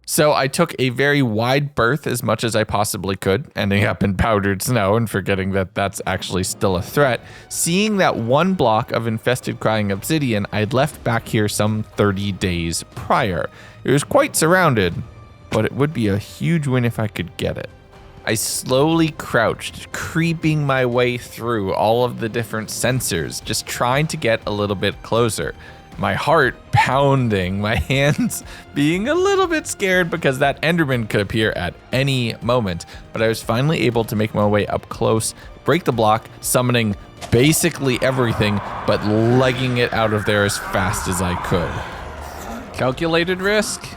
So I took a very wide berth as much as I possibly could, ending up in powdered snow and forgetting that that's actually still a threat. Seeing that one block of infested crying obsidian I'd left back here some 30 days prior. It was quite surrounded, but it would be a huge win if I could get it. I slowly crouched, creeping my way through all of the different sensors, just trying to get a little bit closer. My heart pounding, my hands being a little bit scared because that Enderman could appear at any moment. But I was finally able to make my way up close, break the block, summoning basically everything, but legging it out of there as fast as I could. Calculated risk.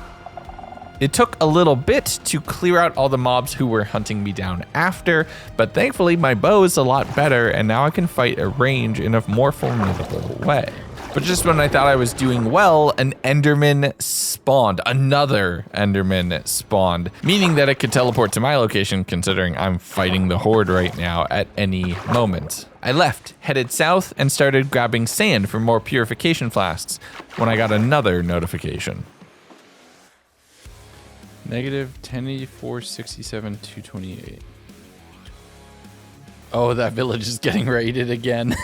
It took a little bit to clear out all the mobs who were hunting me down after, but thankfully my bow is a lot better and now I can fight at range in a more formidable way. But just when I thought I was doing well, an Enderman spawned. Another Enderman spawned, meaning that it could teleport to my location considering I'm fighting the horde right now at any moment. I left, headed south, and started grabbing sand for more purification flasks when I got another notification. Negative 1084, 67, 228. Oh, that village is getting raided again.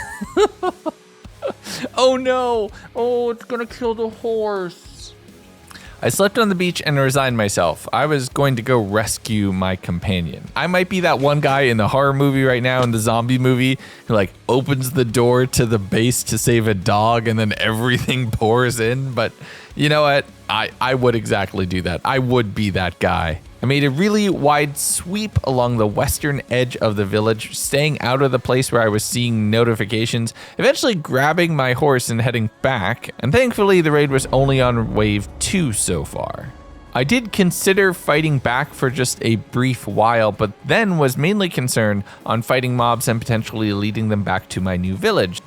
Oh no! Oh, it's gonna kill the horse. I slept on the beach and resigned myself. I was going to go rescue my companion. I might be that one guy in the horror movie right now, in the zombie movie, who like opens the door to the base to save a dog and then everything pours in, but you know what? I would exactly do that. I would be that guy. I made a really wide sweep along the western edge of the village, staying out of the place where I was seeing notifications, eventually grabbing my horse and heading back, and thankfully the raid was only on wave 2 so far. I did consider fighting back for just a brief while, but then was mainly concerned on fighting mobs and potentially leading them back to my new village.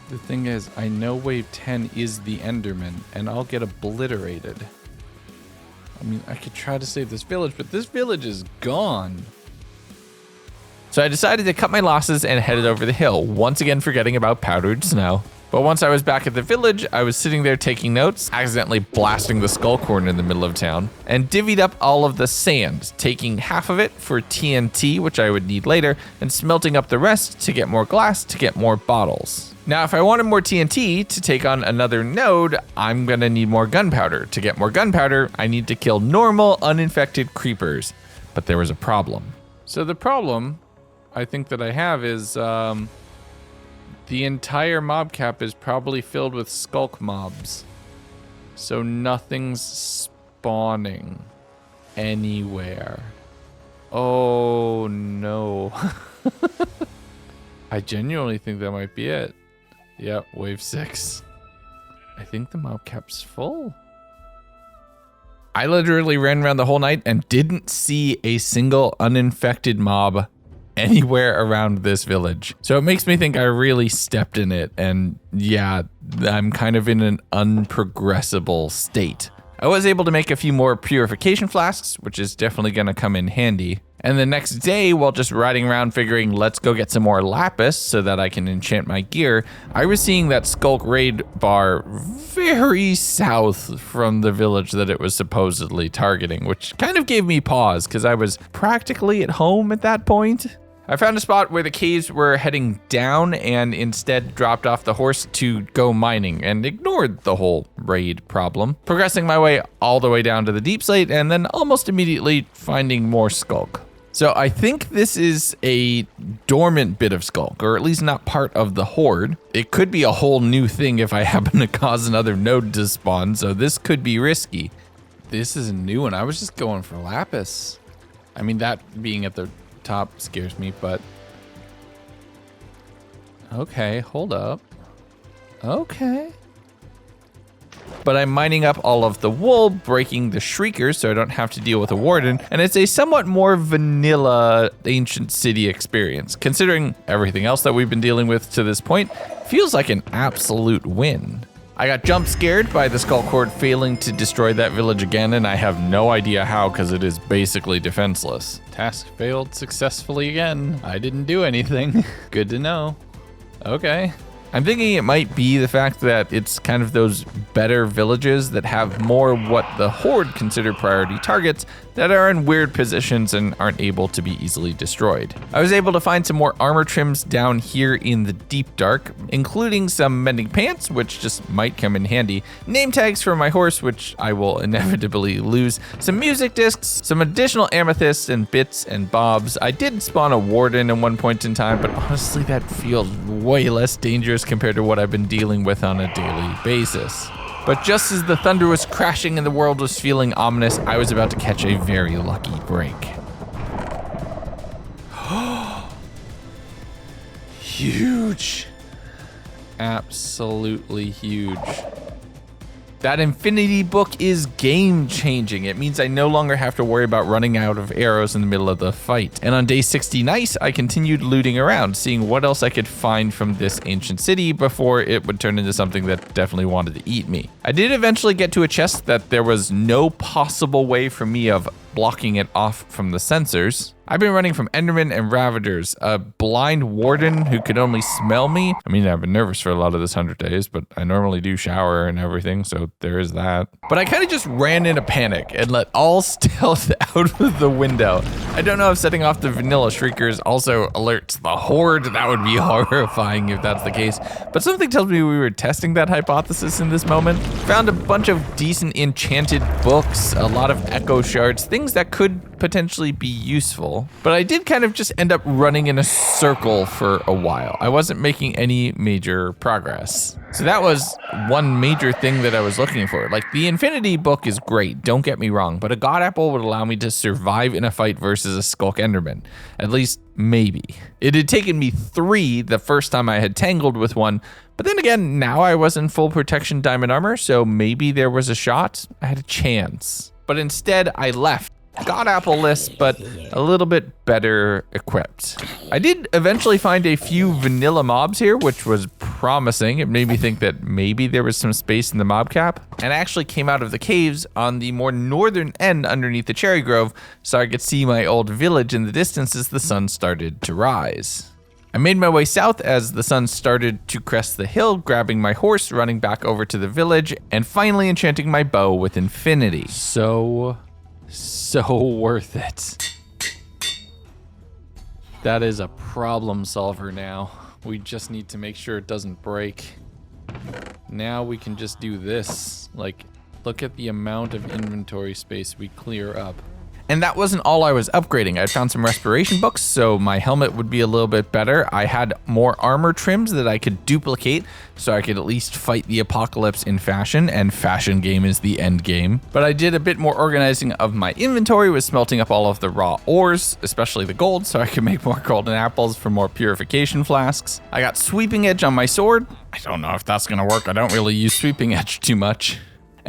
The thing is, I know wave 10 is the Enderman, and I'll get obliterated. I mean, I could try to save this village, but this village is gone. So I decided to cut my losses and headed over the hill, once again forgetting about powdered snow. But once I was back at the village, I was sitting there taking notes, accidentally blasting the Sculk horn in the middle of town, and divvied up all of the sand, taking half of it for TNT, which I would need later, and smelting up the rest to get more glass to get more bottles. Now, if I wanted more TNT to take on another node, I'm gonna need more gunpowder. To get more gunpowder, I need to kill normal, uninfected creepers. But there was a problem. So the problem I think that I have is the entire mob cap is probably filled with Sculk mobs. So nothing's spawning anywhere. Oh no. I genuinely think that might be it. Yep, wave 6. I think the mob cap's full. I literally ran around the whole night and didn't see a single uninfected mob anywhere around this village. So it makes me think I really stepped in it, and yeah, I'm kind of in an unprogressible state. I was able to make a few more purification flasks, which is definitely gonna come in handy. And the next day, while just riding around figuring let's go get some more lapis so that I can enchant my gear, I was seeing that Sculk raid bar very south from the village that it was supposedly targeting, which kind of gave me pause because I was practically at home at that point. I found a spot where the caves were heading down and instead dropped off the horse to go mining and ignored the whole raid problem, progressing my way all the way down to the deep slate and then almost immediately finding more Sculk. So I think this is a dormant bit of Sculk, or at least not part of the horde. It could be a whole new thing if I happen to cause another node to spawn, so this could be risky. This is a new one. I was just going for lapis. I mean, that being at the top scares me, but okay, hold up. Okay. But I'm mining up all of the wool, breaking the shriekers so I don't have to deal with a warden, and it's a somewhat more vanilla ancient city experience. Considering everything else that we've been dealing with to this point, feels like an absolute win. I got jump scared by the Sculk horde failing to destroy that village again, and I have no idea how because it is basically defenseless. Task failed successfully again. I didn't do anything. Good to know. Okay. I'm thinking it might be the fact that it's kind of those better villages that have more what the horde consider priority targets that are in weird positions and aren't able to be easily destroyed. I was able to find some more armor trims down here in the deep dark, including some mending pants, which just might come in handy, name tags for my horse, which I will inevitably lose, some music discs, some additional amethysts and bits and bobs. I did spawn a warden at one point in time, but honestly that feels way less dangerous compared to what I've been dealing with on a daily basis. But just as the thunder was crashing and the world was feeling ominous, I was about to catch a very lucky break. Huge. Absolutely huge. That infinity book is game changing. It means I no longer have to worry about running out of arrows in the middle of the fight. And on day 60 nice, I continued looting around, seeing what else I could find from this ancient city before it would turn into something that definitely wanted to eat me. I did eventually get to a chest that there was no possible way for me of blocking it off from the sensors. I've been running from Endermen and Ravagers, a blind warden who could only smell me. I mean, I've been nervous for a lot of this 100 days, but I normally do shower and everything, so there is that. But I kind of just ran in a panic and let all stealth out of the window. I don't know if setting off the vanilla shriekers also alerts the horde. That would be horrifying if that's the case. But something tells me we were testing that hypothesis in this moment. Found a bunch of decent enchanted books, a lot of echo shards, things that could potentially be useful. But I did kind of just end up running in a circle for a while. I wasn't making any major progress. So that was one major thing that I was looking for. Like, the Infinity book is great, don't get me wrong, but a God Apple would allow me to survive in a fight versus a Sculk Enderman. At least, maybe. It had taken me 3 the first time I had tangled with one, but then again, now I was in full protection diamond armor, so maybe there was a shot. I had a chance. But instead, I left. God Apple list, but a little bit better equipped. I did eventually find a few vanilla mobs here, which was promising. It made me think that maybe there was some space in the mob cap. And I actually came out of the caves on the more northern end underneath the cherry grove, so I could see my old village in the distance as the sun started to rise. I made my way south as the sun started to crest the hill, grabbing my horse, running back over to the village, and finally enchanting my bow with infinity. So worth it. That is a problem solver now. We just need to make sure it doesn't break. Now we can just do this. Like, look at the amount of inventory space we clear up. And that wasn't all I was upgrading. I found some respiration books, so my helmet would be a little bit better. I had more armor trims that I could duplicate, so I could at least fight the apocalypse in fashion, and fashion game is the end game. But I did a bit more organizing of my inventory, with smelting up all of the raw ores, especially the gold, so I could make more golden apples for more purification flasks. I got sweeping edge on my sword. I don't know if that's gonna work. I don't really use sweeping edge too much.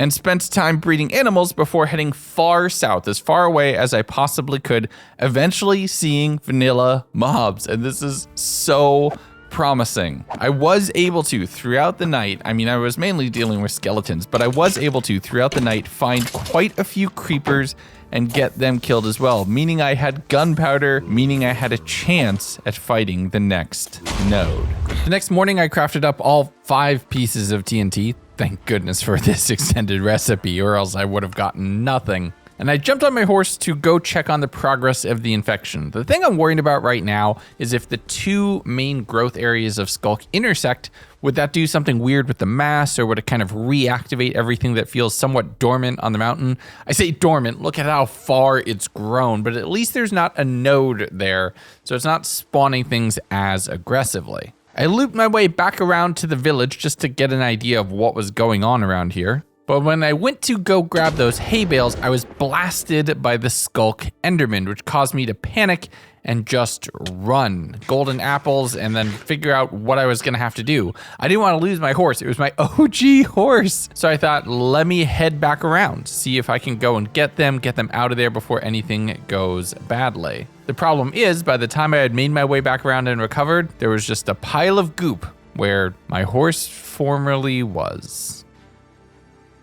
And spent time breeding animals before heading far south, as far away as I possibly could, eventually seeing vanilla mobs. And this is so promising. I was able to, throughout the night, I mean, I was mainly dealing with skeletons, but I was able to, throughout the night, find quite a few creepers and get them killed as well, meaning I had gunpowder, meaning I had a chance at fighting the next node. The next morning, I crafted up all 5 pieces of TNT. Thank goodness for this extended recipe, or else I would have gotten nothing. And I jumped on my horse to go check on the progress of the infection. The thing I'm worried about right now is if the 2 main growth areas of Sculk intersect, would that do something weird with the mass, or would it kind of reactivate everything that feels somewhat dormant on the mountain? I say dormant, look at how far it's grown, but at least there's not a node there, so it's not spawning things as aggressively. I looped my way back around to the village just to get an idea of what was going on around here. But when I went to go grab those hay bales, I was blasted by the Sculk Enderman, which caused me to panic and just run. Golden apples, and then figure out what I was gonna have to do. I didn't want to lose my horse. It was my OG horse. So I thought, let me head back around, see if I can go and get them out of there before anything goes badly. The problem is, by the time I had made my way back around and recovered, there was just a pile of goop where my horse formerly was.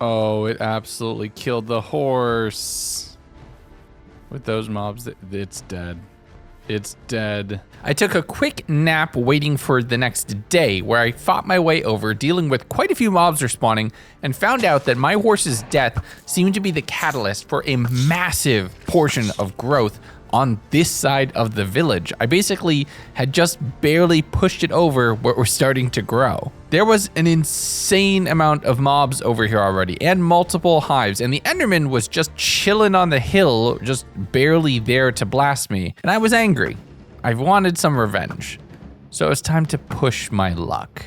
Oh, it absolutely killed the horse. With those mobs, it's dead. It's dead. I took a quick nap waiting for the next day, where I fought my way over, dealing with quite a few mobs respawning, and found out that my horse's death seemed to be the catalyst for a massive portion of growth on this side of the village. I basically had just barely pushed it over where it was starting to grow. There was an insane amount of mobs over here already, and multiple hives, and the Enderman was just chilling on the hill, just barely there to blast me, and I was angry. I wanted some revenge. So it's time to push my luck.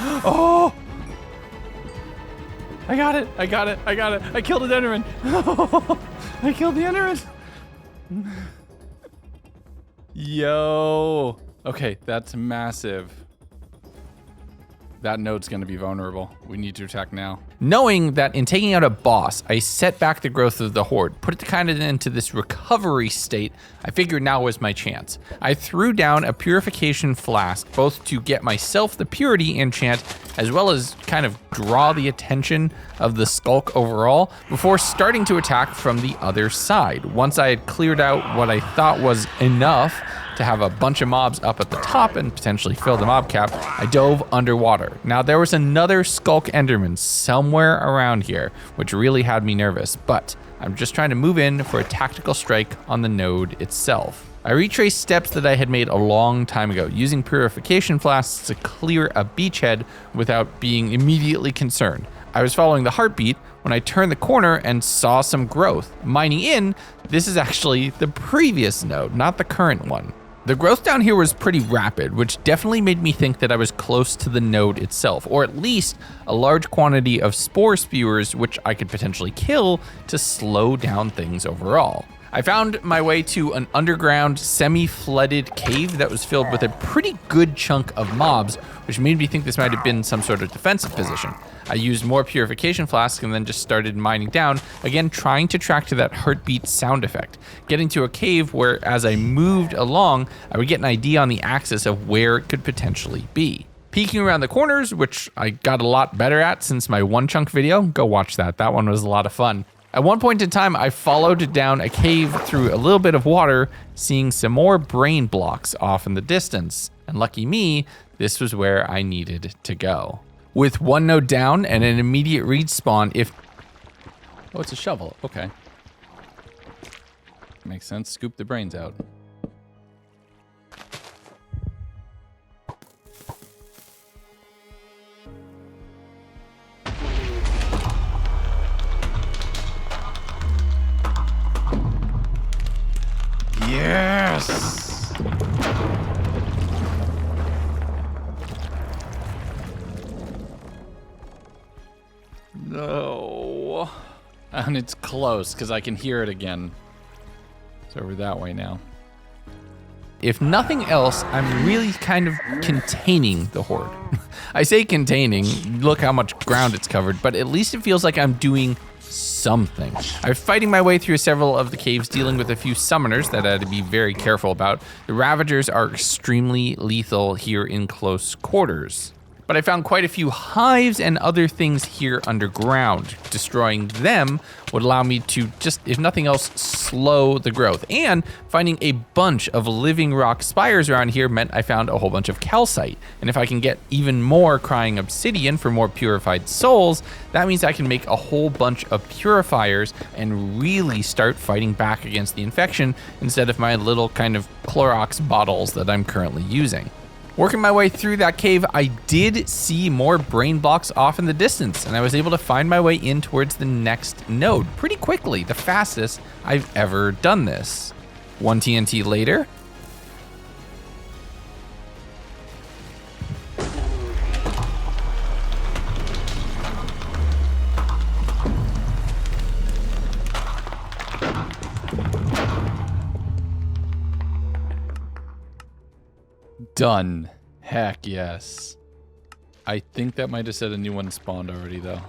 Oh! I got it. I got it. I got it. I killed an Enderman. I killed the Enderman. Yo. Okay, that's massive. That node's gonna be vulnerable. We need to attack now. Knowing that in taking out a boss, I set back the growth of the horde, put it kind of into this recovery state, I figured now was my chance. I threw down a purification flask, both to get myself the purity enchant, as well as kind of draw the attention of the Sculk overall, before starting to attack from the other side. Once I had cleared out what I thought was enough to have a bunch of mobs up at the top and potentially fill the mob cap, I dove underwater. Now there was another Sculk Enderman somewhere around here, which really had me nervous, but I'm just trying to move in for a tactical strike on the node itself. I retraced steps that I had made a long time ago, using purification flasks to clear a beachhead without being immediately concerned. I was following the heartbeat when I turned the corner and saw some growth. Mining in, this is actually the previous node, not the current one. The growth down here was pretty rapid, which definitely made me think that I was close to the node itself, or at least a large quantity of spore spewers which I could potentially kill to slow down things overall. I found my way to an underground semi-flooded cave that was filled with a pretty good chunk of mobs, which made me think this might have been some sort of defensive position. I used more purification flasks and then just started mining down, again trying to track to that heartbeat sound effect. Getting to a cave where as I moved along, I would get an idea on the axis of where it could potentially be. Peeking around the corners, which I got a lot better at since my one chunk video, go watch that, that one was a lot of fun. At one point in time, I followed down a cave through a little bit of water, seeing some more brain blocks off in the distance. And lucky me, this was where I needed to go. With one node down and an immediate respawn if... Oh, it's a shovel, okay. Makes sense, scoop the brains out. Yes! No. And it's close, because I can hear it again. It's over that way now. If nothing else, I'm really kind of containing the horde. I say containing, look how much ground it's covered, but at least it feels like I'm doing something. I'm fighting my way through several of the caves, dealing with a few summoners that I had to be very careful about. The Ravagers are extremely lethal here in close quarters. But I found quite a few hives and other things here underground. Destroying them would allow me to just, if nothing else, slow the growth. And finding a bunch of living rock spires around here meant I found a whole bunch of calcite. And if I can get even more crying obsidian for more purified souls, that means I can make a whole bunch of purifiers and really start fighting back against the infection instead of my little kind of Clorox bottles that I'm currently using. Working my way through that cave, I did see more brain blocks off in the distance, and I was able to find my way in towards the next node pretty quickly, the fastest I've ever done this. 1 TNT later. Done. Heck yes. I think that might have said a new one spawned already though.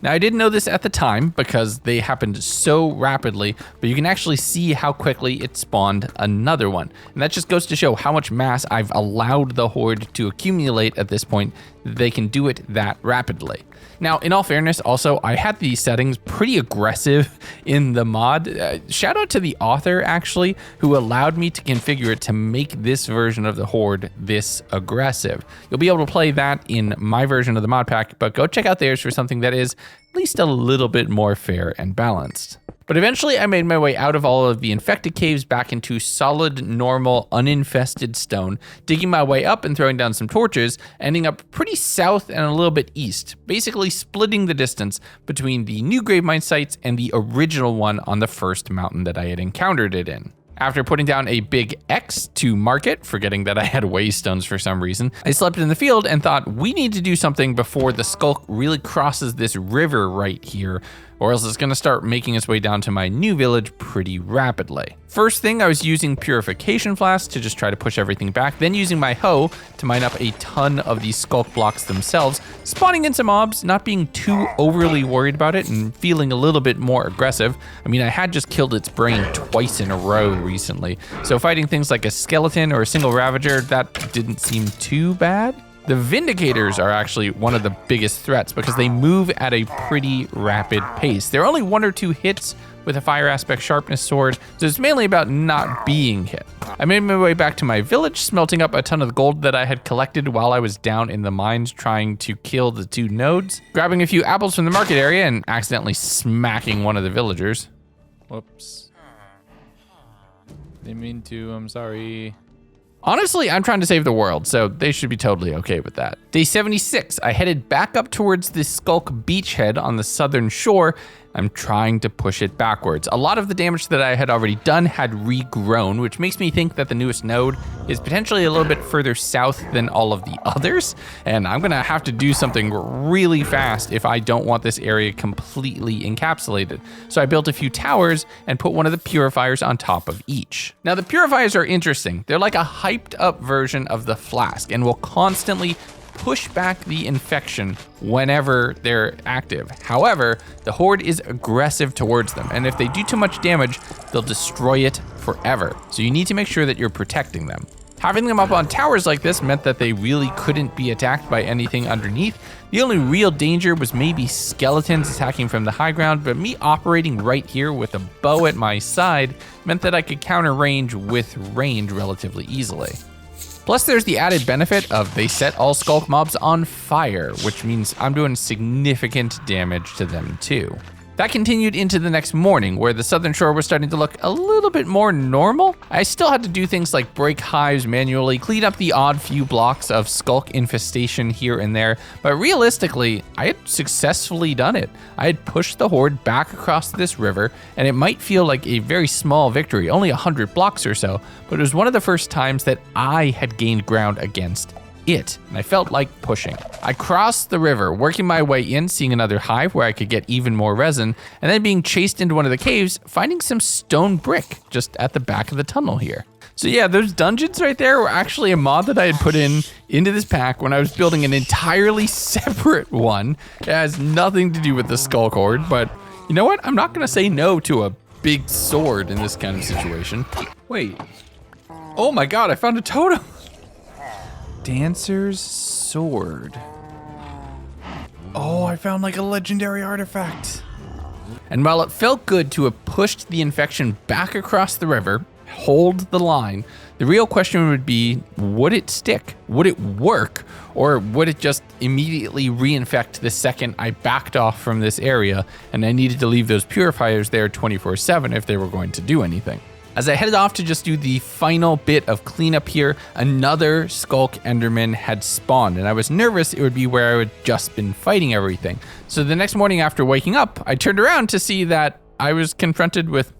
Now I didn't know this at the time because they happened so rapidly, but you can actually see how quickly it spawned another one. And that just goes to show how much mass I've allowed the horde to accumulate at this point. They can do it that rapidly. Now, in all fairness, also, I had these settings pretty aggressive in the mod. Shout out to the author, actually, who allowed me to configure it to make this version of the horde this aggressive. You'll be able to play that in my version of the mod pack, but go check out theirs for something that is at least a little bit more fair and balanced. But eventually I made my way out of all of the infected caves back into solid, normal, uninfested stone, digging my way up and throwing down some torches, ending up pretty south and a little bit east, basically splitting the distance between the new grave mine sites and the original one on the first mountain that I had encountered it in. After putting down a big X to mark it, forgetting that I had waystones for some reason, I slept in the field and thought we need to do something before the Sculk really crosses this river right here, or else it's gonna start making its way down to my new village pretty rapidly. First thing, I was using purification flasks to just try to push everything back, then using my hoe to mine up a ton of these Sculk blocks themselves, spawning in some mobs, not being too overly worried about it and feeling a little bit more aggressive. I mean, I had just killed its brain twice in a row recently, so fighting things like a skeleton or a single ravager, that didn't seem too bad. The Vindicators are actually one of the biggest threats because they move at a pretty rapid pace. They're only 1 or 2 hits with a fire aspect sharpness sword, so it's mainly about not being hit. I made my way back to my village, smelting up a ton of the gold that I had collected while I was down in the mines trying to kill the 2 nodes, grabbing a few apples from the market area and accidentally smacking one of the villagers. Whoops. Didn't mean to, I'm sorry. Honestly, I'm trying to save the world, so they should be totally okay with that. Day 76, I headed back up towards the Sculk beachhead on the southern shore. I'm trying to push it backwards. A lot of the damage that I had already done had regrown, which makes me think that the newest node is potentially a little bit further south than all of the others, and I'm gonna have to do something really fast if I don't want this area completely encapsulated. So I built a few towers and put one of the purifiers on top of each. Now the purifiers are interesting. They're like a hyped up version of the flask and will constantly push back the infection whenever they're active. However, the horde is aggressive towards them, and if they do too much damage, they'll destroy it forever. So you need to make sure that you're protecting them. Having them up on towers like this meant that they really couldn't be attacked by anything underneath. The only real danger was maybe skeletons attacking from the high ground, but me operating right here with a bow at my side meant that I could counter range with range relatively easily. Plus, there's the added benefit of they set all Sculk mobs on fire, which means I'm doing significant damage to them too. That continued into the next morning, where the southern shore was starting to look a little bit more normal. I still had to do things like break hives manually, clean up the odd few blocks of Sculk infestation here and there, but realistically, I had successfully done it. I had pushed the horde back across this river, and it might feel like a very small victory, only 100 blocks or so, but it was one of the first times that I had gained ground against it, and I felt like pushing. I crossed the river, working my way in, seeing another hive where I could get even more resin, and then being chased into one of the caves, finding some stone brick just at the back of the tunnel here. So yeah, those dungeons right there were actually a mod that I had put into this pack when I was building an entirely separate one. It has nothing to do with the Sculk horde, but you know what? I'm not gonna say no to a big sword in this kind of situation. Wait. Oh my god, I found a totem! Dancer's sword. Oh, I found like a legendary artifact. And while it felt good to have pushed the infection back across the river, hold the line, the real question would be, would it stick? Would it work? Or would it just immediately reinfect the second I backed off from this area and I needed to leave those purifiers there 24/7 if they were going to do anything? As I headed off to just do the final bit of cleanup here, another Sculk Enderman had spawned, and I was nervous it would be where I had just been fighting everything. So the next morning after waking up, I turned around to see that I was confronted with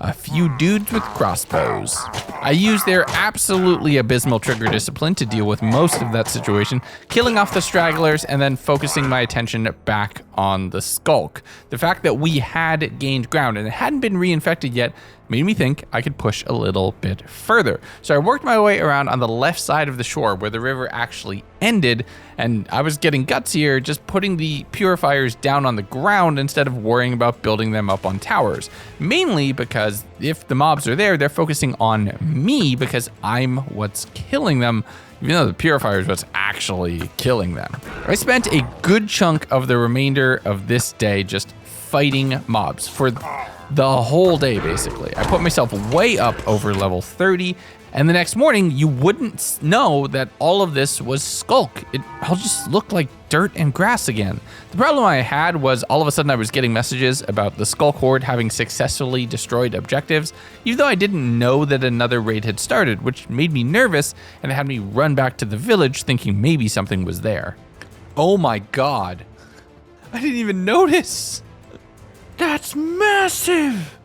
a few dudes with crossbows. I used their absolutely abysmal trigger discipline to deal with most of that situation, killing off the stragglers and then focusing my attention back on the Sculk. The fact that we had gained ground and it hadn't been reinfected yet made me think I could push a little bit further. So I worked my way around on the left side of the shore where the river actually ended, and I was getting gutsier just putting the purifiers down on the ground instead of worrying about building them up on towers. Mainly because if the mobs are there, they're focusing on me because I'm what's killing them, even though the purifier is what's actually killing them. I spent a good chunk of the remainder of this day just fighting mobs for the whole day, basically. I put myself way up over level 30, and the next morning, you wouldn't know that all of this was Sculk. It all just looked like dirt and grass again. The problem I had was all of a sudden I was getting messages about the Sculk horde having successfully destroyed objectives, even though I didn't know that another raid had started, which made me nervous and had me run back to the village thinking maybe something was there. Oh my god. I didn't even notice. That's massive.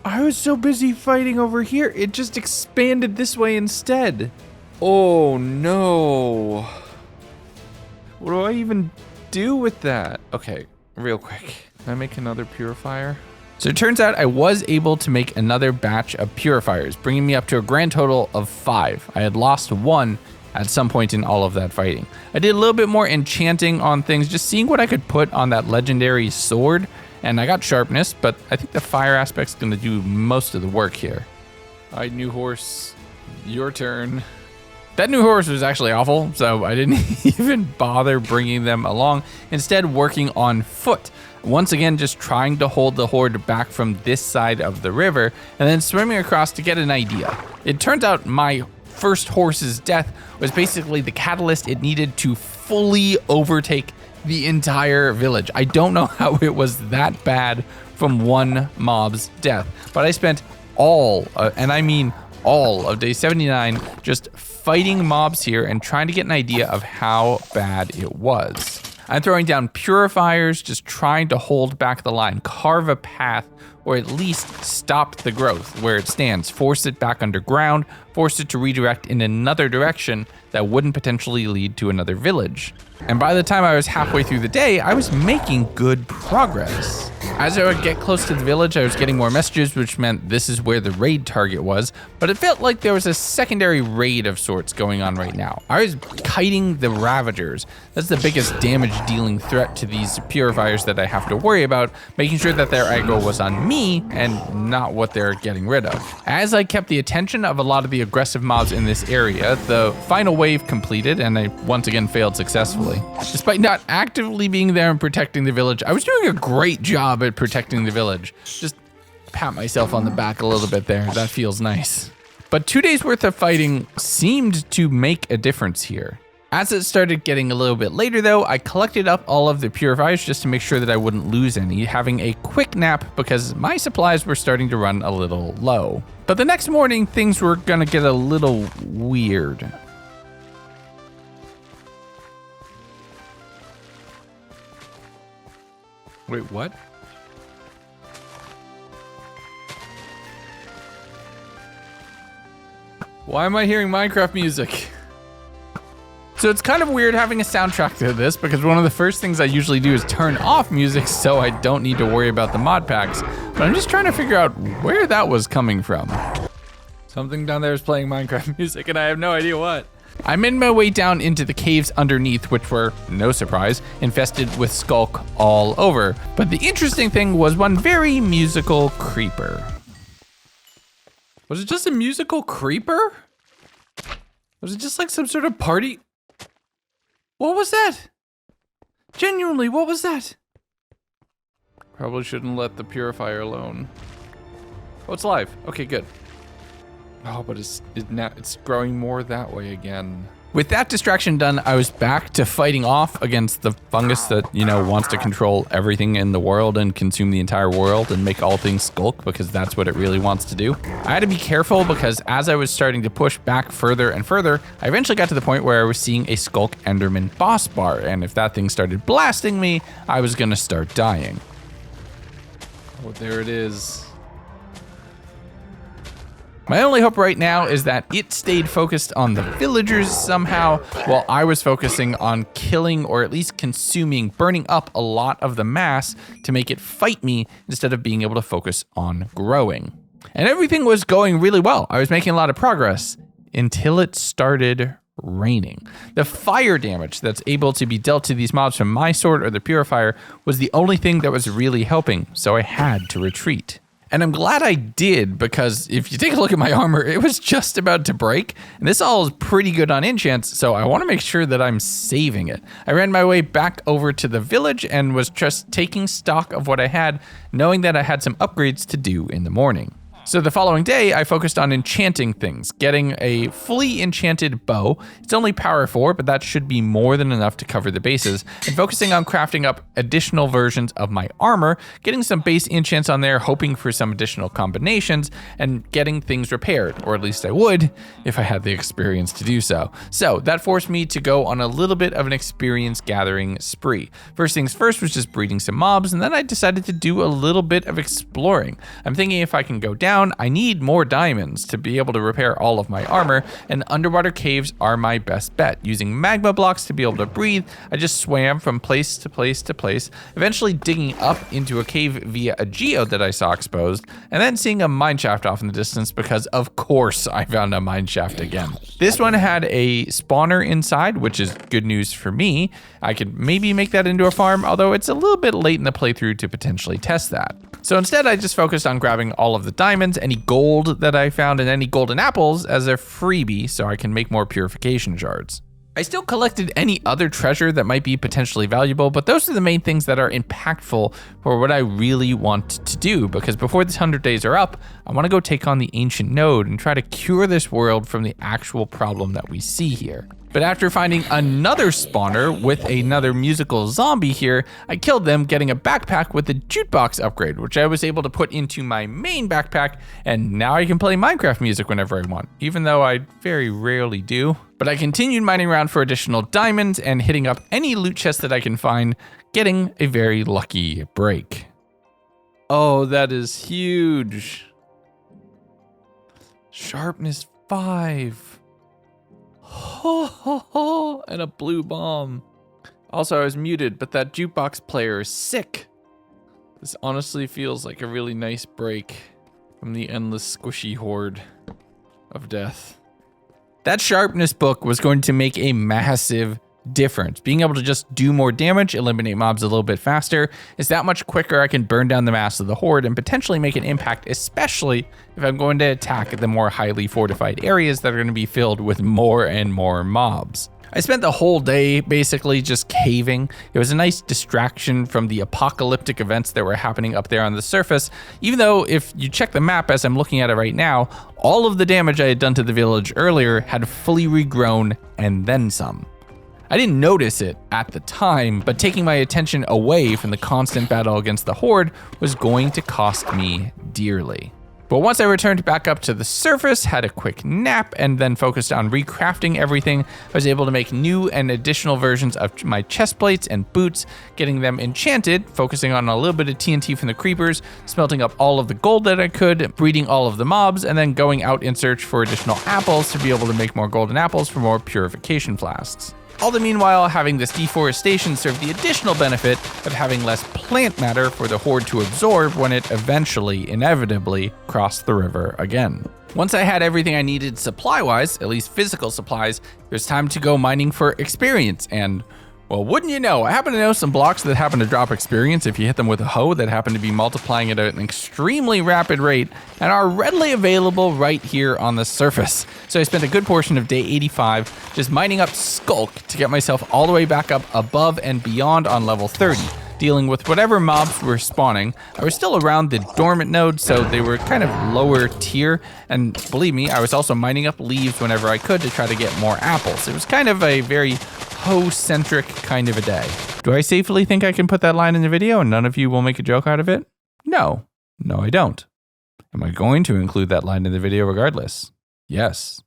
I was so busy fighting over here, it just expanded this way instead. Oh no. What do I even do with that? Okay, real quick. Can I make another purifier? So it turns out I was able to make another batch of purifiers, bringing me up to a grand total of 5. I had lost 1 at some point in all of that fighting. I did a little bit more enchanting on things, just seeing what I could put on that legendary sword, and I got sharpness, but I think the fire aspect's gonna do most of the work here. All right, new horse, your turn. That new horse was actually awful, so I didn't even bother bringing them along, instead working on foot. Once again, just trying to hold the horde back from this side of the river, and then swimming across to get an idea. It turns out my first horse's death was basically the catalyst it needed to fully overtake the entire village. I don't know how it was that bad from one mob's death, but I spent all, and I mean all, of day 79 just fighting mobs here and trying to get an idea of how bad it was. I'm throwing down purifiers, just trying to hold back the line, carve a path, or at least stop the growth where it stands, force it back underground, force it to redirect in another direction that wouldn't potentially lead to another village. And by the time I was halfway through the day, I was making good progress. As I would get close to the village, I was getting more messages, which meant this is where the raid target was, but it felt like there was a secondary raid of sorts going on right now. I was kiting the Ravagers. That's the biggest damage dealing threat to these purifiers that I have to worry about, making sure that their aggro was on me and not what they're getting rid of. As I kept the attention of a lot of the aggressive mobs in this area, the final wave completed and I once again failed successfully. Despite not actively being there and protecting the village, I was doing a great job at protecting the village. Just pat myself on the back a little bit there. That feels nice. But 2 days worth of fighting seemed to make a difference here. As it started getting a little bit later though, I collected up all of the purifiers just to make sure that I wouldn't lose any, having a quick nap because my supplies were starting to run a little low. But the next morning, things were gonna get a little weird. Wait, what? Why am I hearing Minecraft music? So it's kind of weird having a soundtrack to this because one of the first things I usually do is turn off music so I don't need to worry about the mod packs, but I'm just trying to figure out where that was coming from. Something down there is playing Minecraft music and I have no idea what. I made my way down into the caves underneath, which were, no surprise, infested with Sculk all over. But the interesting thing was one very musical creeper. Was it just a musical creeper? Was it just like some sort of party? What was that? Genuinely, what was that? Probably shouldn't let the purifier alone. Oh, it's live. Okay, good. Oh, but it's growing more that way again. With that distraction done, I was back to fighting off against the fungus that, you know, wants to control everything in the world and consume the entire world and make all things Sculk because that's what it really wants to do. I had to be careful because as I was starting to push back further and further, I eventually got to the point where I was seeing a Sculk Enderman boss bar, and if that thing started blasting me, I was gonna start dying. Oh, there it is. My only hope right now is that it stayed focused on the villagers somehow, while I was focusing on killing or at least consuming, burning up a lot of the mass to make it fight me instead of being able to focus on growing. And everything was going really well. I was making a lot of progress until it started raining. The fire damage that's able to be dealt to these mobs from my sword or the purifier was the only thing that was really helping, so I had to retreat. And I'm glad I did, because if you take a look at my armor, it was just about to break. And this all is pretty good on enchants, so I want to make sure that I'm saving it. I ran my way back over to the village and was just taking stock of what I had, knowing that I had some upgrades to do in the morning. So the following day, I focused on enchanting things, getting a fully enchanted bow. It's only power 4, but that should be more than enough to cover the bases, and focusing on crafting up additional versions of my armor, getting some base enchants on there, hoping for some additional combinations, and getting things repaired, or at least I would if I had the experience to do so. So that forced me to go on a little bit of an experience gathering spree. First things first was just breeding some mobs, and then I decided to do a little bit of exploring. I'm thinking if I can go down, I need more diamonds to be able to repair all of my armor, and underwater caves are my best bet. Using magma blocks to be able to breathe, I just swam from place to place to place, eventually digging up into a cave via a geode that I saw exposed, and then seeing a mineshaft off in the distance because of course I found a mineshaft again. This one had a spawner inside, which is good news for me. I could maybe make that into a farm, although it's a little bit late in the playthrough to potentially test that. So instead, I just focused on grabbing all of the diamonds, any gold that I found, and any golden apples as a freebie so I can make more purification shards. I still collected any other treasure that might be potentially valuable, but those are the main things that are impactful for what I really want to do, because before this 100 days are up, I want to go take on the ancient node and try to cure this world from the actual problem that we see here. But after finding another spawner with another musical zombie here, I killed them, getting a backpack with the jukebox upgrade, which I was able to put into my main backpack, and now I can play Minecraft music whenever I want, even though I very rarely do. But I continued mining around for additional diamonds and hitting up any loot chest that I can find, getting a very lucky break. Oh, that is huge. Sharpness 5. Ho ho ho, and a blue bomb. Also, I was muted, but that jukebox player is sick. This honestly feels like a really nice break from the endless squishy horde of death. That sharpness book was going to make a massive difference. Being able to just do more damage, eliminate mobs a little bit faster, is that much quicker. I can burn down the mass of the horde and potentially make an impact, especially if I'm going to attack the more highly fortified areas that are going to be filled with more and more mobs. I spent the whole day basically just caving. It was a nice distraction from the apocalyptic events that were happening up there on the surface, even though if you check the map as I'm looking at it right now, all of the damage I had done to the village earlier had fully regrown and then some. I didn't notice it at the time, but taking my attention away from the constant battle against the horde was going to cost me dearly. But once I returned back up to the surface, had a quick nap, and then focused on recrafting everything, I was able to make new and additional versions of my chest plates and boots, getting them enchanted, focusing on a little bit of TNT from the creepers, smelting up all of the gold that I could, breeding all of the mobs, and then going out in search for additional apples to be able to make more golden apples for more purification flasks. All the meanwhile having this deforestation serve the additional benefit of having less plant matter for the horde to absorb when it eventually, inevitably, crossed the river again. Once I had everything I needed supply-wise, at least physical supplies, it was time to go mining for experience, and well, wouldn't you know, I happen to know some blocks that happen to drop experience if you hit them with a hoe that happen to be multiplying at an extremely rapid rate and are readily available right here on the surface. So I spent a good portion of day 85 just mining up Sculk to get myself all the way back up above and beyond on level 30, dealing with whatever mobs were spawning. I was still around the dormant node, so they were kind of lower tier, and believe me, I was also mining up leaves whenever I could to try to get more apples. It was kind of a very hoe-centric kind of a day. Do I safely think I can put that line in the video and none of you will make a joke out of it? No, I don't. Am I going to include that line in the video regardless? Yes,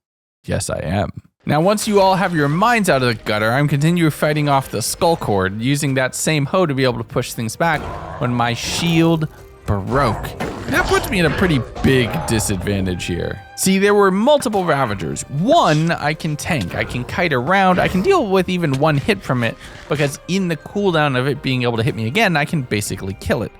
I am. Now, once you all have your minds out of the gutter, I'm continuing fighting off the Sculk horde, using that same hoe to be able to push things back when my shield broke. That puts me at a pretty big disadvantage here. See, there were multiple Ravagers. One, I can tank, I can kite around, I can deal with even one hit from it, because in the cooldown of it being able to hit me again, I can basically kill it.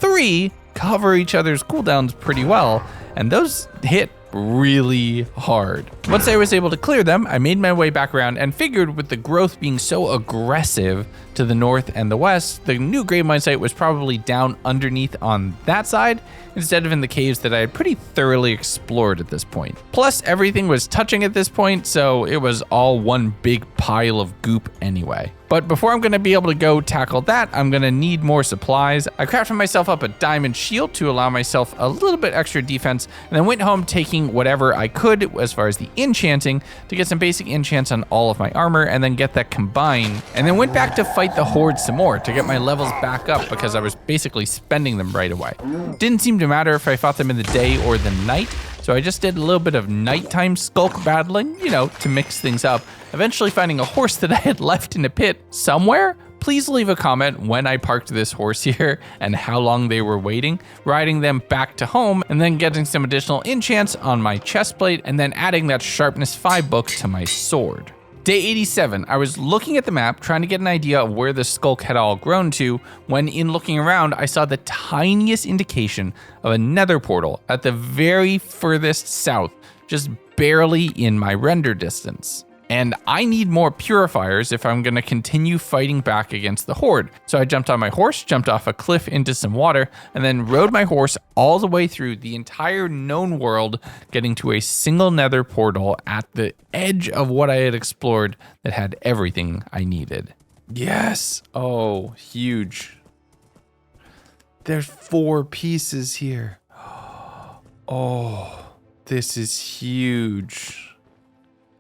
3, cover each other's cooldowns pretty well, and those hit really hard. Once I was able to clear them, I made my way back around and figured with the growth being so aggressive to the north and the west, the new grave mine site was probably down underneath on that side, instead of in the caves that I had pretty thoroughly explored at this point. Plus, everything was touching at this point, so it was all one big pile of goop anyway. But before I'm gonna be able to go tackle that, I'm gonna need more supplies. I crafted myself up a diamond shield to allow myself a little bit extra defense, and then went home taking whatever I could as far as the enchanting to get some basic enchants on all of my armor and then get that combined. And then went back to fight the horde some more to get my levels back up because I was basically spending them right away. Didn't seem to matter if I fought them in the day or the night, so I just did a little bit of nighttime Sculk battling, you know, to mix things up. Eventually finding a horse that I had left in a pit somewhere. Please leave a comment when I parked this horse here and how long they were waiting, riding them back to home, and then getting some additional enchants on my chestplate, and then adding that sharpness 5 book to my sword. Day 87, I was looking at the map, trying to get an idea of where the Sculk had all grown to, when in looking around, I saw the tiniest indication of a nether portal at the very furthest south, just barely in my render distance. And I need more purifiers if I'm gonna continue fighting back against the horde. So I jumped on my horse, jumped off a cliff into some water, and then rode my horse all the way through the entire known world, getting to a single nether portal at the edge of what I had explored that had everything I needed. Yes, oh, huge. There's 4 pieces here. Oh, this is huge.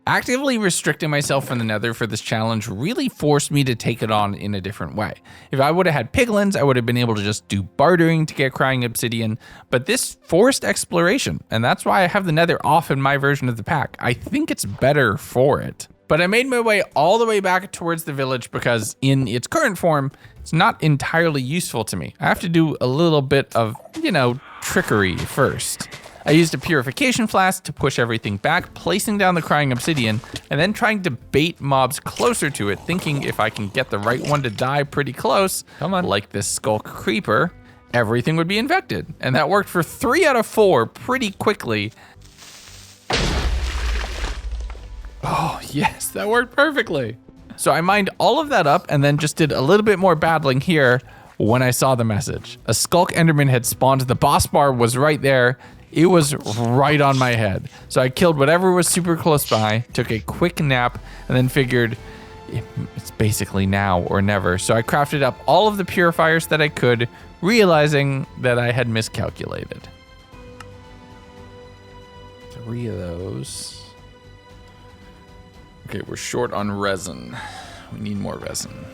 Actively restricting myself from the nether for this challenge really forced me to take it on in a different way. If I would have had piglins, I would have been able to just do bartering to get crying obsidian, but this forced exploration, and that's why I have the nether off in my version of the pack. I think it's better for it. But I made my way all the way back towards the village because in its current form, it's not entirely useful to me. I have to do a little bit of, you know, trickery first. I used a purification flask to push everything back, placing down the crying obsidian, and then trying to bait mobs closer to it, thinking if I can get the right one to die pretty close, like this Sculk creeper, everything would be infected. And that worked for 3 out of 4 pretty quickly. Oh yes, that worked perfectly. So I mined all of that up and then just did a little bit more battling here when I saw the message. A Sculk Enderman had spawned, the boss bar was right there. It was right on my head. So I killed whatever was super close by, took a quick nap, and then figured it's basically now or never. So I crafted up all of the purifiers that I could, realizing that I had miscalculated. 3 of those. Okay, we're short on resin. We need more resin.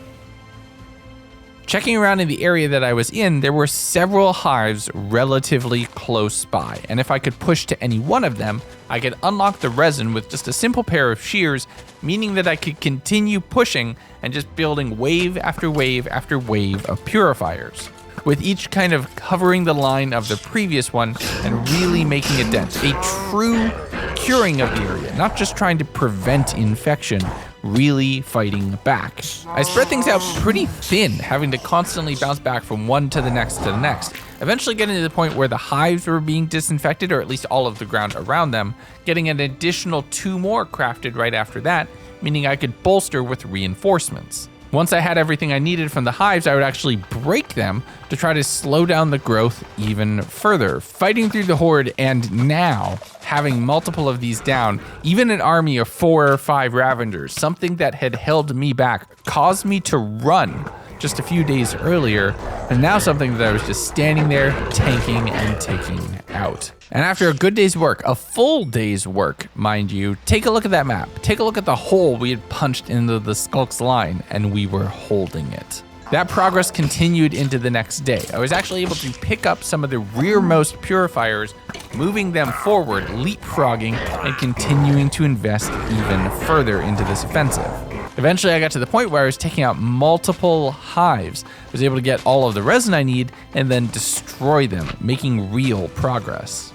Checking around in the area that I was in, there were several hives relatively close by, and if I could push to any one of them, I could unlock the resin with just a simple pair of shears, meaning that I could continue pushing and just building wave after wave after wave of purifiers, with each kind of covering the line of the previous one and really making a dent. A true curing of the area, not just trying to prevent infection, really fighting back. I spread things out pretty thin, having to constantly bounce back from one to the next to the next, eventually getting to the point where the hives were being disinfected, or at least all of the ground around them, getting an additional 2 more crafted right after that, meaning I could bolster with reinforcements. Once I had everything I needed from the hives, I would actually break them to try to slow down the growth even further, fighting through the horde, and now having multiple of these down, even an army of 4 or 5 Ravengers, something that had held me back, caused me to run just a few days earlier, and now something that I was just standing there tanking and taking out. And after a good day's work, a full day's work, mind you, take a look at that map. Take a look at the hole we had punched into the Skulk's line, and we were holding it. That progress continued into the next day. I was actually able to pick up some of the rearmost purifiers, moving them forward, leapfrogging, and continuing to invest even further into this offensive. Eventually, I got to the point where I was taking out multiple hives. I was able to get all of the resin I need and then destroy them, making real progress.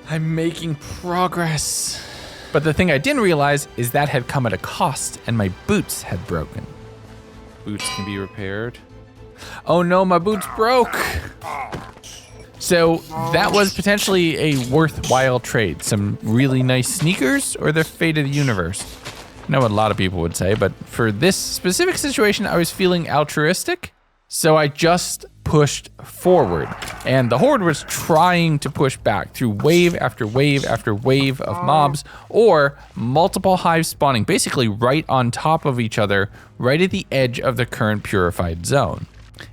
I'm making progress. But the thing I didn't realize is that had come at a cost, and my boots had broken. Boots can be repaired. Oh no, my boots broke. So that was potentially a worthwhile trade. Some really nice sneakers or the fate of the universe. I know what a lot of people would say, but for this specific situation, I was feeling altruistic. So I just pushed forward, and the horde was trying to push back through wave after wave after wave of mobs, or multiple hives spawning basically right on top of each other, right at the edge of the current purified zone.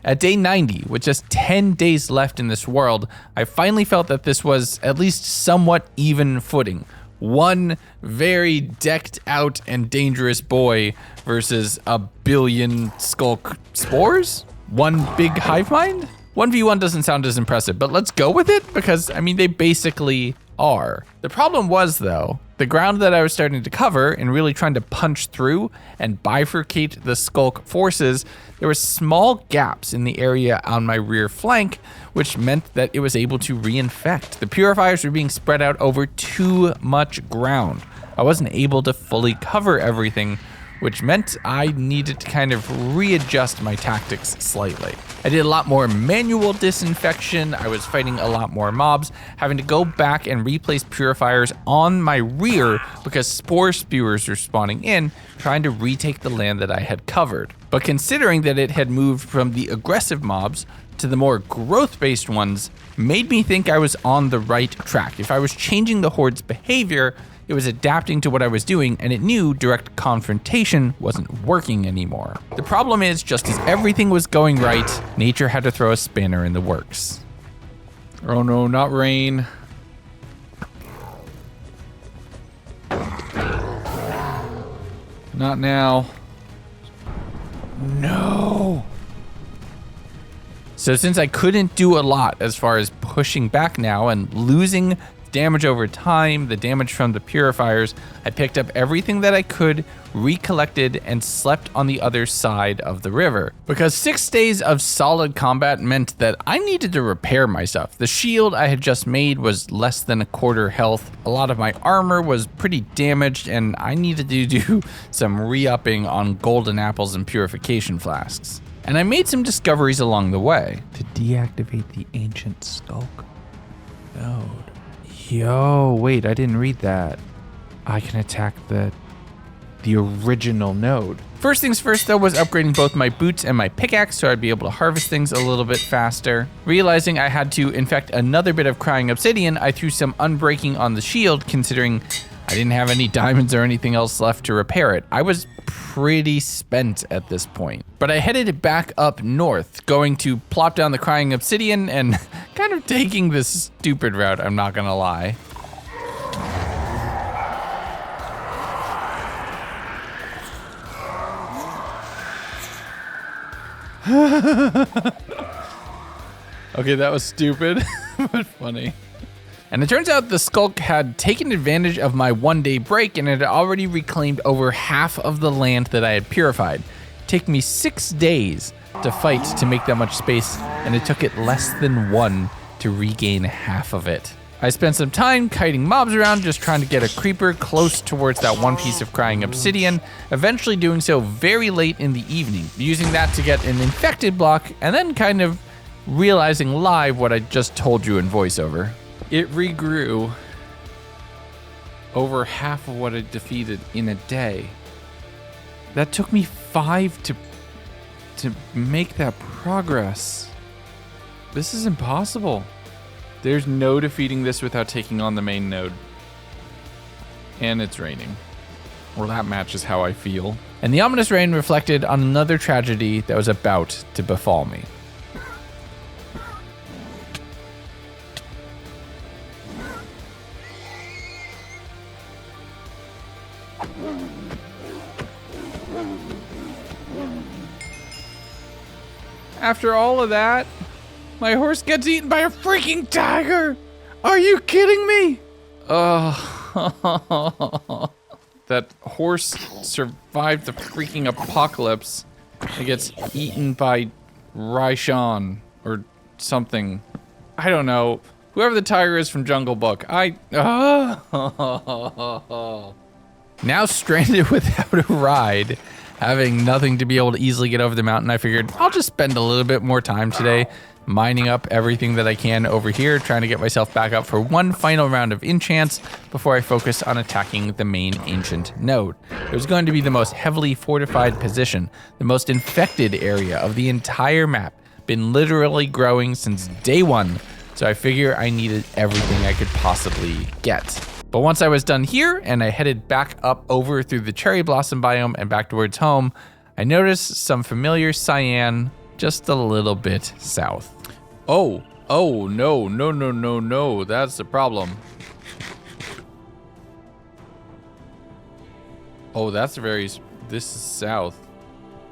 At day 90, with just 10 days left in this world, I finally felt that this was at least somewhat even footing. One very decked out and dangerous boy versus a billion Sculk spores? One big hive mind? 1v1 doesn't sound as impressive, but let's go with it because, I mean, they basically are. The problem was, though, the ground that I was starting to cover and really trying to punch through and bifurcate the Sculk forces, there were small gaps in the area on my rear flank, which meant that it was able to reinfect. The purifiers were being spread out over too much ground. I wasn't able to fully cover everything, which meant I needed to kind of readjust my tactics slightly. I did a lot more manual disinfection, I was fighting a lot more mobs, having to go back and replace purifiers on my rear because spore spewers were spawning in, trying to retake the land that I had covered. But considering that it had moved from the aggressive mobs to the more growth-based ones, made me think I was on the right track. If I was changing the horde's behavior, it was adapting to what I was doing, and it knew direct confrontation wasn't working anymore. The problem is, just as everything was going right, nature had to throw a spanner in the works. Oh no, not rain. Not now. No. So since I couldn't do a lot as far as pushing back now and losing damage over time, the damage from the purifiers, I picked up everything that I could, recollected, and slept on the other side of the river. Because 6 days of solid combat meant that I needed to repair myself. The shield I had just made was less than a quarter health. A lot of my armor was pretty damaged, and I needed to do some re-upping on golden apples and purification flasks. And I made some discoveries along the way. To deactivate the ancient Sculk node. Yo, wait, I didn't read that. I can attack the original node. First things first, though, was upgrading both my boots and my pickaxe so I'd be able to harvest things a little bit faster. Realizing I had to infect another bit of crying obsidian, I threw some unbreaking on the shield, considering I didn't have any diamonds or anything else left to repair it. I was pretty spent at this point. But I headed back up north, going to plop down the crying obsidian and kind of taking this stupid route, I'm not gonna lie. Okay, that was stupid, but funny. And it turns out the Sculk had taken advantage of my 1-day break and had already reclaimed over half of the land that I had purified. It took me 6 days to fight to make that much space, and it took it less than 1 to regain half of it. I spent some time kiting mobs around, just trying to get a creeper close towards that one piece of crying obsidian, eventually doing so very late in the evening, using that to get an infected block, and then kind of realizing live what I just told you in voiceover. It regrew over half of what it defeated in a day. That took me 5 to make that progress. This is impossible. There's no defeating this without taking on the main node. And it's raining. Well, that matches how I feel. And the ominous rain reflected on another tragedy that was about to befall me. After all of that, my horse gets eaten by a freaking tiger! Are you kidding me? That horse survived the freaking apocalypse. It gets eaten by Raishan or something. I don't know. Whoever the tiger is from Jungle Book. Now stranded without a ride, having nothing to be able to easily get over the mountain, I figured I'll just spend a little bit more time today mining up everything that I can over here, trying to get myself back up for one final round of enchants before I focus on attacking the main ancient node. It was going to be the most heavily fortified position, the most infected area of the entire map, been literally growing since day one, so I figure I needed everything I could possibly get. But once I was done here and I headed back up over through the cherry blossom biome and back towards home, I noticed some familiar cyan just a little bit south. Oh, no, that's the problem. Oh, this is south.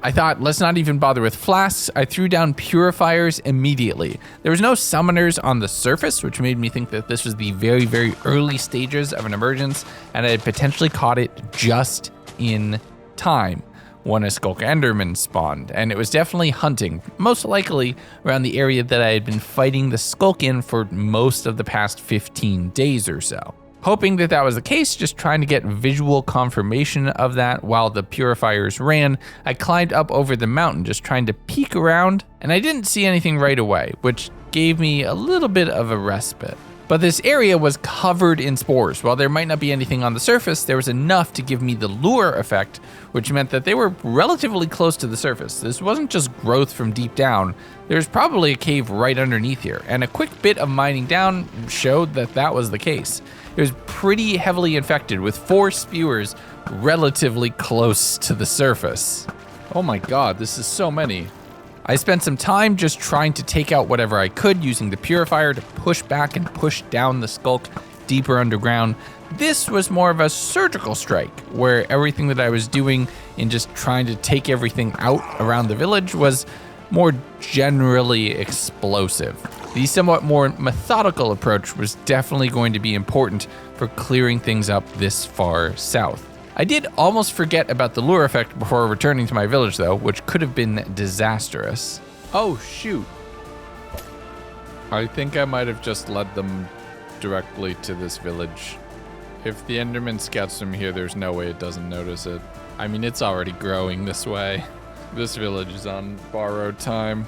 I thought, let's not even bother with flasks. I threw down purifiers immediately. There was no summoners on the surface, which made me think that this was the very, very early stages of an emergence, and I had potentially caught it just in time when a Sculk Enderman spawned, and it was definitely hunting, most likely around the area that I had been fighting the Sculk in for most of the past 15 days or so. Hoping that that was the case, just trying to get visual confirmation of that while the purifiers ran, I climbed up over the mountain just trying to peek around, and I didn't see anything right away, which gave me a little bit of a respite. But this area was covered in spores. While there might not be anything on the surface, there was enough to give me the lure effect, which meant that they were relatively close to the surface. This wasn't just growth from deep down. There's probably a cave right underneath here, and a quick bit of mining down showed that that was the case. It was pretty heavily infected with 4 spewers relatively close to the surface. Oh my god, this is so many. I spent some time just trying to take out whatever I could using the purifier to push back and push down the Sculk deeper underground. This was more of a surgical strike, where everything that I was doing in just trying to take everything out around the village was more generally explosive. The somewhat more methodical approach was definitely going to be important for clearing things up this far south. I did almost forget about the lure effect before returning to my village though, which could have been disastrous. Oh shoot. I think I might have just led them directly to this village. If the Enderman scouts from here, there's no way it doesn't notice it. I mean, it's already growing this way. This village is on borrowed time.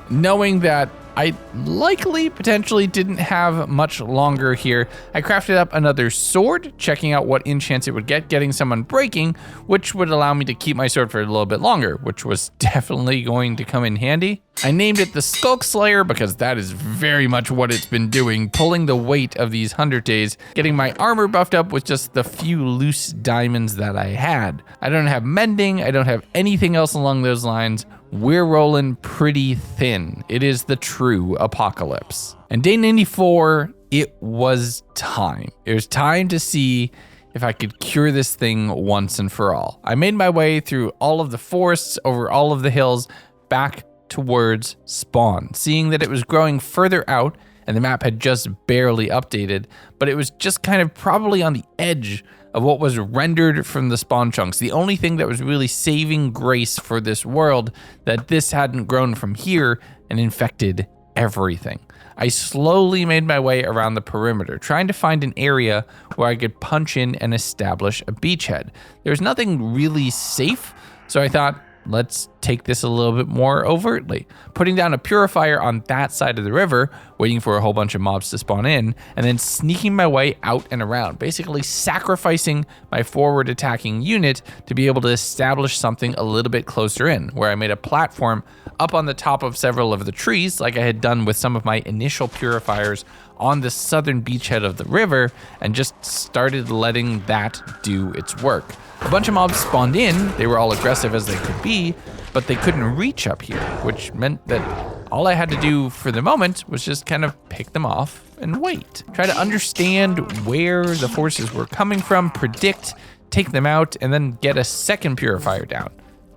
Knowing that I likely potentially didn't have much longer here, I crafted up another sword, checking out what enchants it would get, getting some unbreaking, which would allow me to keep my sword for a little bit longer, which was definitely going to come in handy. I named it the Sculk Slayer because that is very much what it's been doing, pulling the weight of these 100 days, getting my armor buffed up with just the few loose diamonds that I had. I don't have mending, I don't have anything else along those lines. We're rolling pretty thin. It is the true apocalypse. And day 94, it was time. It was time to see if I could cure this thing once and for all. I made my way through all of the forests, over all of the hills, back towards spawn, seeing that it was growing further out and the map had just barely updated, but it was just kind of probably on the edge of what was rendered from the spawn chunks. The only thing that was really saving grace for this world, that this hadn't grown from here and infected everything. I slowly made my way around the perimeter, trying to find an area where I could punch in and establish a beachhead. There was nothing really safe, so I thought, let's take this a little bit more overtly. Putting down a purifier on that side of the river, waiting for a whole bunch of mobs to spawn in, and then sneaking my way out and around, basically sacrificing my forward attacking unit to be able to establish something a little bit closer in, where I made a platform up on the top of several of the trees, like I had done with some of my initial purifiers on the southern beachhead of the river, and just started letting that do its work. A bunch of mobs spawned in, they were all aggressive as they could be, but they couldn't reach up here, which meant that all I had to do for the moment was just kind of pick them off and wait. Try to understand where the forces were coming from, predict, take them out, and then get a second purifier down,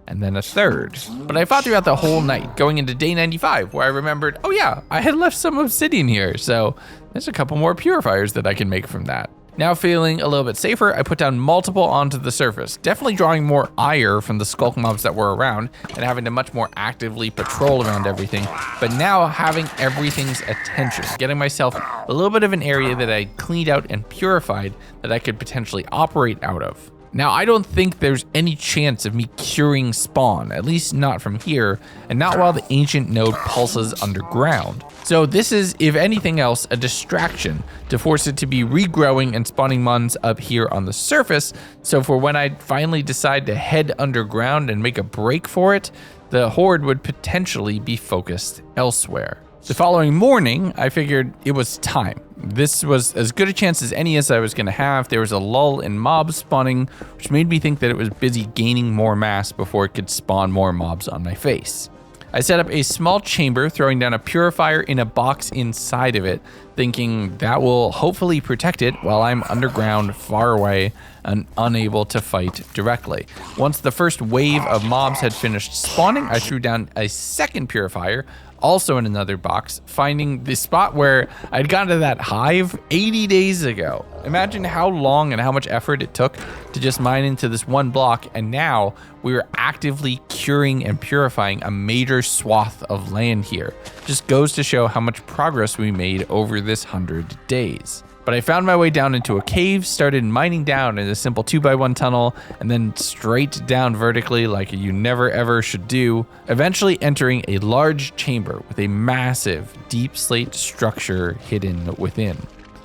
and then a third. But I fought throughout the whole night, going into day 95, where I remembered, oh yeah, I had left some obsidian here, so there's a couple more purifiers that I can make from that. Now feeling a little bit safer, I put down multiple onto the surface, definitely drawing more ire from the Sculk mobs that were around and having to much more actively patrol around everything, but now having everything's attention, getting myself a little bit of an area that I cleaned out and purified that I could potentially operate out of. Now, I don't think there's any chance of me curing spawn, at least not from here, and not while the ancient node pulses underground. So this is, if anything else, a distraction to force it to be regrowing and spawning mons up here on the surface, so for when I finally decide to head underground and make a break for it, the horde would potentially be focused elsewhere. The following morning, I figured it was time. This was as good a chance as any as I was going to have. There was a lull in mob spawning, which made me think that it was busy gaining more mass before it could spawn more mobs on my face. I set up a small chamber, throwing down a purifier in a box inside of it, thinking that will hopefully protect it while I'm underground, far away, and unable to fight directly. Once the first wave of mobs had finished spawning, I threw down a second purifier, also in another box, finding the spot where I'd gotten to that hive 80 days ago. Imagine how long and how much effort it took to just mine into this one block, and now we were actively curing and purifying a major swath of land here. Just goes to show how much progress we made over this 100 days. But I found my way down into a cave, started mining down in a simple 2x1 tunnel, and then straight down vertically like you never ever should do, eventually entering a large chamber with a massive deep slate structure hidden within.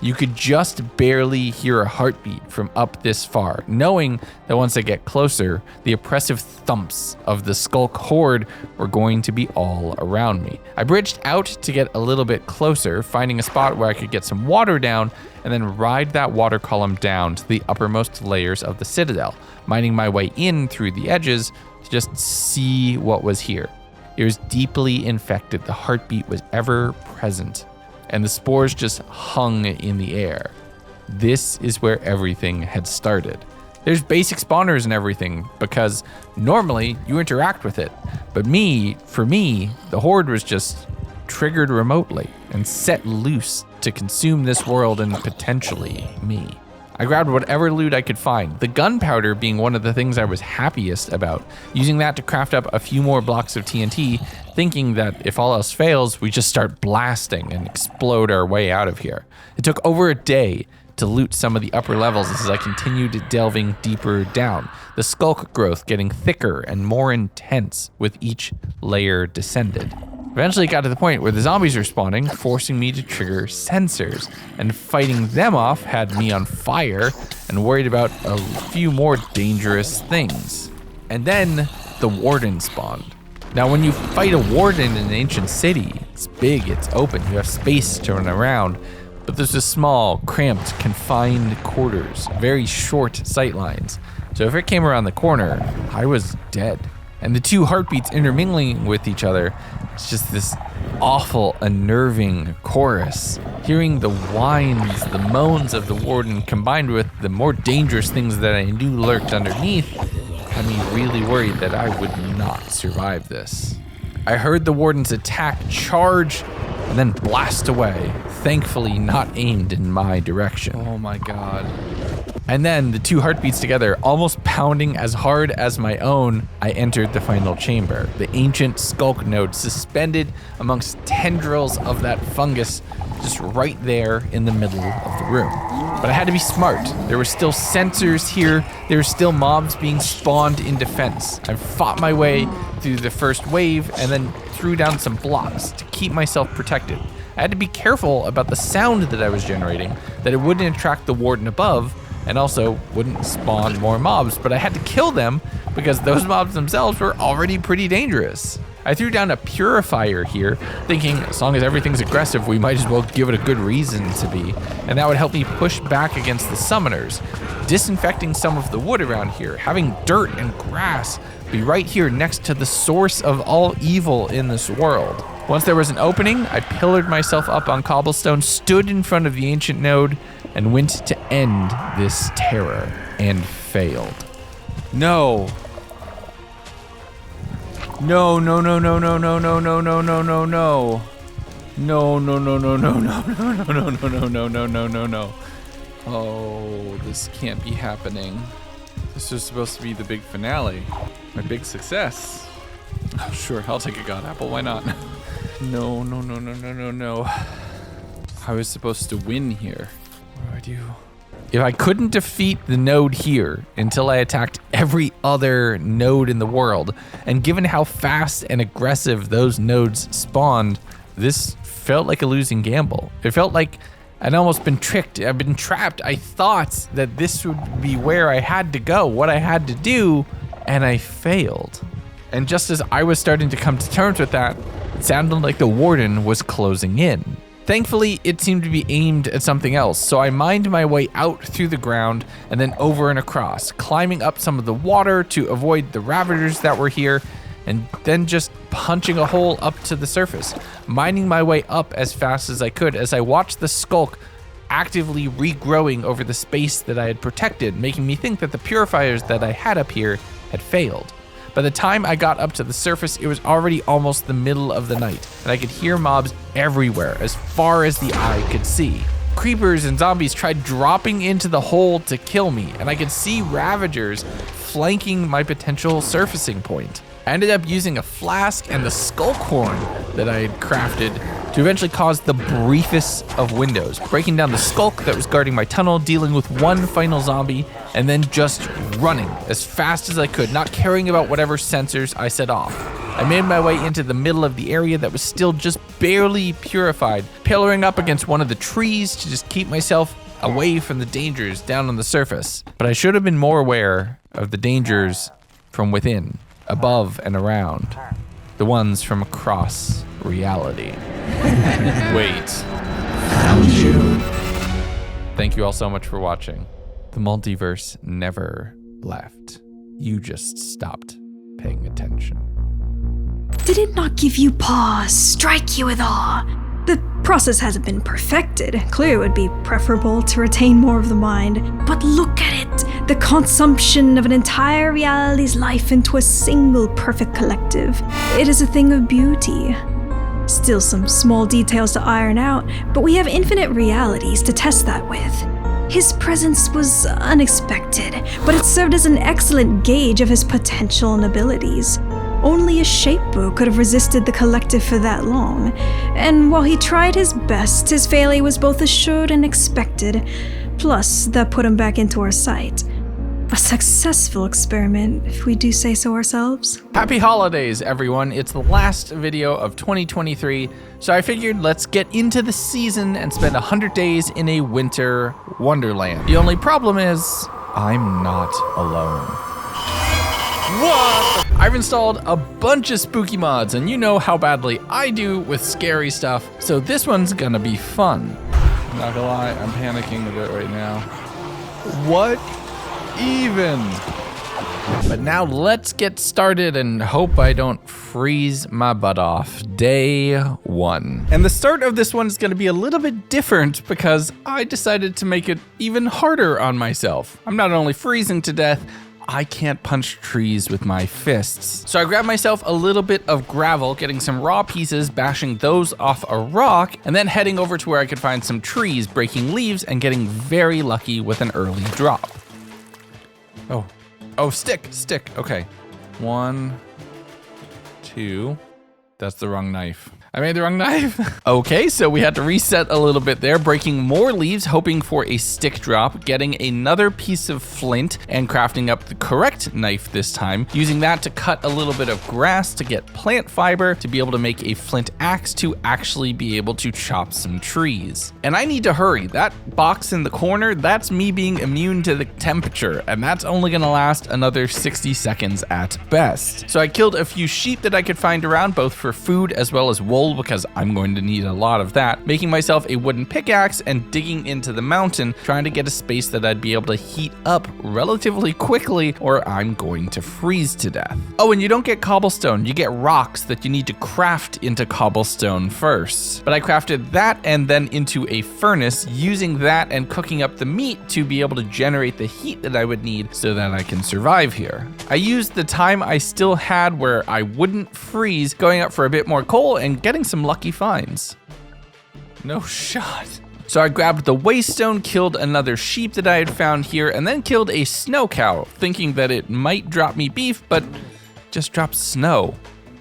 You could just barely hear a heartbeat from up this far, knowing that once I get closer, the oppressive thumps of the Sculk horde were going to be all around me. I bridged out to get a little bit closer, finding a spot where I could get some water down and then ride that water column down to the uppermost layers of the citadel, mining my way in through the edges to just see what was here. It was deeply infected. The heartbeat was ever present, and the spores just hung in the air. This is where everything had started. There's basic spawners and everything, because normally you interact with it. But for me, the horde was just triggered remotely and set loose to consume this world and potentially me. I grabbed whatever loot I could find, the gunpowder being one of the things I was happiest about, using that to craft up a few more blocks of TNT, thinking that if all else fails, we just start blasting and explode our way out of here. It took over a day to loot some of the upper levels as I continued delving deeper down, the Sculk growth getting thicker and more intense with each layer descended. Eventually it got to the point where the zombies were spawning, forcing me to trigger sensors, and fighting them off had me on fire and worried about a few more dangerous things. And then the warden spawned. Now when you fight a warden in an ancient city, it's big, it's open, you have space to run around, but there's a small, cramped, confined quarters, very short sight lines. So if it came around the corner, I was dead. And the two heartbeats intermingling with each other, it's just this awful, unnerving chorus. Hearing the whines, the moans of the warden combined with the more dangerous things that I knew lurked underneath had me really worried that I would not survive this. I heard the warden's attack charge and then blast away, thankfully not aimed in my direction. Oh my god. And then the two heartbeats together, almost pounding as hard as my own, I entered the final chamber, the ancient Sculk node suspended amongst tendrils of that fungus, just right there in the middle of the room. But I had to be smart. There were still sensors here. There were still mobs being spawned in defense. I fought my way through the first wave and then threw down some blocks to keep myself protected. I had to be careful about the sound that I was generating, that it wouldn't attract the warden above, and also wouldn't spawn more mobs, but I had to kill them because those mobs themselves were already pretty dangerous. I threw down a purifier here, thinking as long as everything's aggressive, we might as well give it a good reason to be, and that would help me push back against the summoners, disinfecting some of the wood around here, having dirt and grass be right here next to the source of all evil in this world. Once there was an opening, I pillared myself up on cobblestone, stood in front of the ancient node, and went to end this terror, and failed. No. No, no, no, no, no, no, no, no, no, no, no, no. No, no, no, no, no, no, no, no, no, no, no, no, no, no, no, no. Oh, this can't be happening. This was supposed to be the big finale. My big success. Oh, sure, I'll take a god apple, why not? No, no, no, no, no, no, no. I was supposed to win here. What do I do? If I couldn't defeat the node here until I attacked every other node in the world, and given how fast and aggressive those nodes spawned, this felt like a losing gamble. It felt like I'd almost been tricked. I've been trapped. I thought that this would be where I had to go, what I had to do, and I failed. And just as I was starting to come to terms with that, it sounded like the warden was closing in. Thankfully, it seemed to be aimed at something else, so I mined my way out through the ground and then over and across, climbing up some of the water to avoid the ravagers that were here, and then just punching a hole up to the surface, mining my way up as fast as I could as I watched the Sculk actively regrowing over the space that I had protected, making me think that the purifiers that I had up here had failed. By the time I got up to the surface, it was already almost the middle of the night, and I could hear mobs everywhere as far as the eye could see. Creepers and zombies tried dropping into the hole to kill me, and I could see ravagers flanking my potential surfacing point. I ended up using a flask and the Sculk horn that I had crafted to eventually cause the briefest of windows, breaking down the Sculk that was guarding my tunnel, dealing with one final zombie, and then just running as fast as I could, not caring about whatever sensors I set off. I made my way into the middle of the area that was still just barely purified, pillaring up against one of the trees to just keep myself away from the dangers down on the surface. But I should have been more aware of the dangers from within, above and around, the ones from across reality. Wait. Found you. Thank you all so much for watching. The multiverse never left. You just stopped paying attention. Did it not give you pause, strike you with awe? The process hasn't been perfected. Clear it would be preferable to retain more of the mind. But look at it! The consumption of an entire reality's life into a single perfect collective. It is a thing of beauty. Still some small details to iron out, but we have infinite realities to test that with. His presence was unexpected, but it served as an excellent gauge of his potential and abilities. Only a shapebu could have resisted the collective for that long, and while he tried his best, his failure was both assured and expected, plus that put him back into our sight. A successful experiment, if we do say so ourselves. Happy holidays, everyone. It's the last video of 2023, so I figured let's get into the season and spend 100 days in a winter wonderland. The only problem is, I'm not alone. What? I've installed a bunch of spooky mods, and you know how badly I do with scary stuff, so this one's gonna be fun. I'm not gonna lie, I'm panicking a bit right now. What even? But now let's get started and hope I don't freeze my butt off. Day 1. And the start of this one is gonna be a little bit different because I decided to make it even harder on myself. I'm not only freezing to death, I can't punch trees with my fists. So I grabbed myself a little bit of gravel, getting some raw pieces, bashing those off a rock, and then heading over to where I could find some trees, breaking leaves, and getting very lucky with an early drop. Oh, stick, okay. 1, 2, that's the wrong knife. I made the wrong knife. Okay, so we had to reset a little bit there, breaking more leaves, hoping for a stick drop, getting another piece of flint, and crafting up the correct knife this time, using that to cut a little bit of grass to get plant fiber, to be able to make a flint axe to actually be able to chop some trees. And I need to hurry. That box in the corner, that's me being immune to the temperature, and that's only gonna last another 60 seconds at best. So I killed a few sheep that I could find around, both for food as well as wool, because I'm going to need a lot of that, making myself a wooden pickaxe and digging into the mountain, trying to get a space that I'd be able to heat up relatively quickly or I'm going to freeze to death. Oh, and you don't get cobblestone, you get rocks that you need to craft into cobblestone first. But I crafted that and then into a furnace, using that and cooking up the meat to be able to generate the heat that I would need so that I can survive here. I used the time I still had where I wouldn't freeze, going up for a bit more coal and getting some lucky finds. No shot. So I grabbed the waste stone, killed another sheep that I had found here, and then killed a snow cow, thinking that it might drop me beef, but just dropped snow.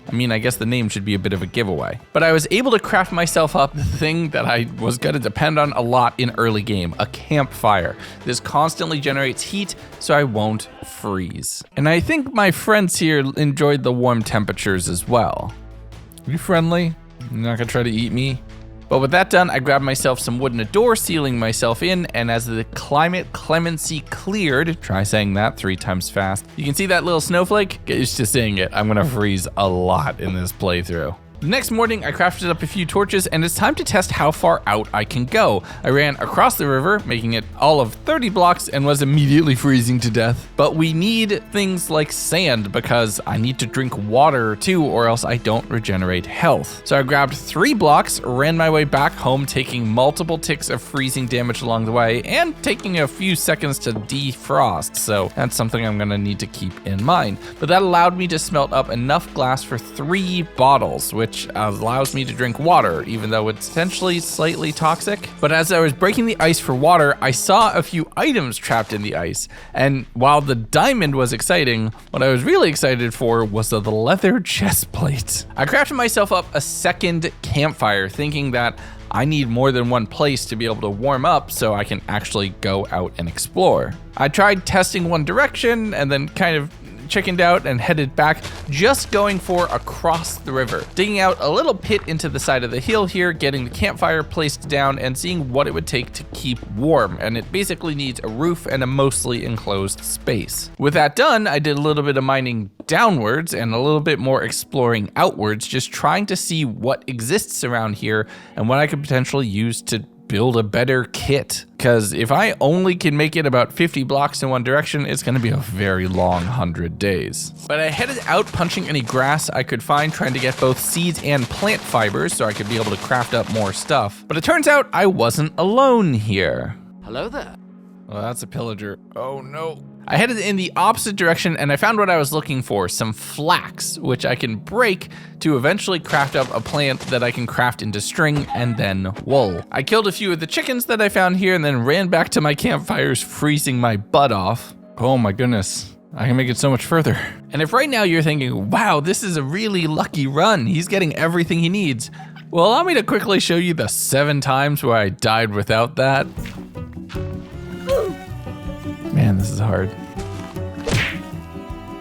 I mean, I guess the name should be a bit of a giveaway. But I was able to craft myself up the thing that I was gonna depend on a lot in early game, a campfire. This constantly generates heat, so I won't freeze. And I think my friends here enjoyed the warm temperatures as well. Are you friendly? You're not gonna try to eat me? But with that done, I grabbed myself some wood and a door, sealing myself in, and as the climate clemency cleared, try saying that 3 times fast, you can see that little snowflake? Get used to saying it. I'm gonna freeze a lot in this playthrough. The next morning, I crafted up a few torches, and it's time to test how far out I can go. I ran across the river, making it all of 30 blocks, and was immediately freezing to death. But we need things like sand, because I need to drink water too, or else I don't regenerate health. So I grabbed 3 blocks, ran my way back home, taking multiple ticks of freezing damage along the way, and taking a few seconds to defrost, so that's something I'm gonna need to keep in mind. But that allowed me to smelt up enough glass for 3 bottles, which allows me to drink water, even though it's potentially slightly toxic. But as I was breaking the ice for water, I saw a few items trapped in the ice. And while the diamond was exciting, what I was really excited for was the leather chest plate. I crafted myself up a second campfire, thinking that I need more than one place to be able to warm up so I can actually go out and explore. I tried testing one direction and then kind of chickened out and headed back, just going for across the river, digging out a little pit into the side of the hill here, getting the campfire placed down and seeing what it would take to keep warm. And it basically needs a roof and a mostly enclosed space. With that done, I did a little bit of mining downwards and a little bit more exploring outwards, just trying to see what exists around here and what I could potentially use to build a better kit. Because if I only can make it about 50 blocks in one direction, it's gonna be a very long 100 days. But I headed out punching any grass I could find, trying to get both seeds and plant fibers so I could be able to craft up more stuff. But it turns out I wasn't alone here. Hello there. Well, that's a pillager. Oh no. I headed in the opposite direction and I found what I was looking for, some flax, which I can break to eventually craft up a plant that I can craft into string and then wool. I killed a few of the chickens that I found here and then ran back to my campfires, freezing my butt off. Oh my goodness. I can make it so much further. And if right now you're thinking, wow, this is a really lucky run, he's getting everything he needs. Well, allow me to quickly show you the 7 times where I died without that. Man, this is hard.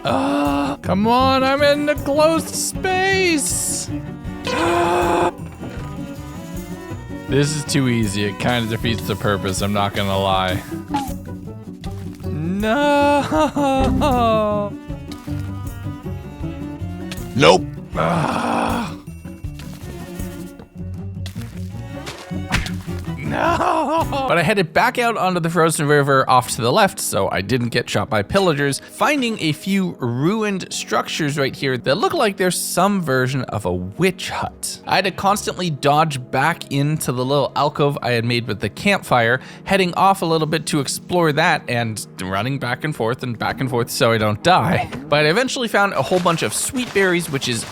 Come on, I'm in the closed space. This is too easy. It kind of defeats the purpose, I'm not gonna lie. No. Nope. No! But I headed back out onto the frozen river off to the left so I didn't get shot by pillagers, finding a few ruined structures right here that look like there's some version of a witch hut. I had to constantly dodge back into the little alcove I had made with the campfire, heading off a little bit to explore that and running back and forth so I don't die. But I eventually found a whole bunch of sweet berries, which is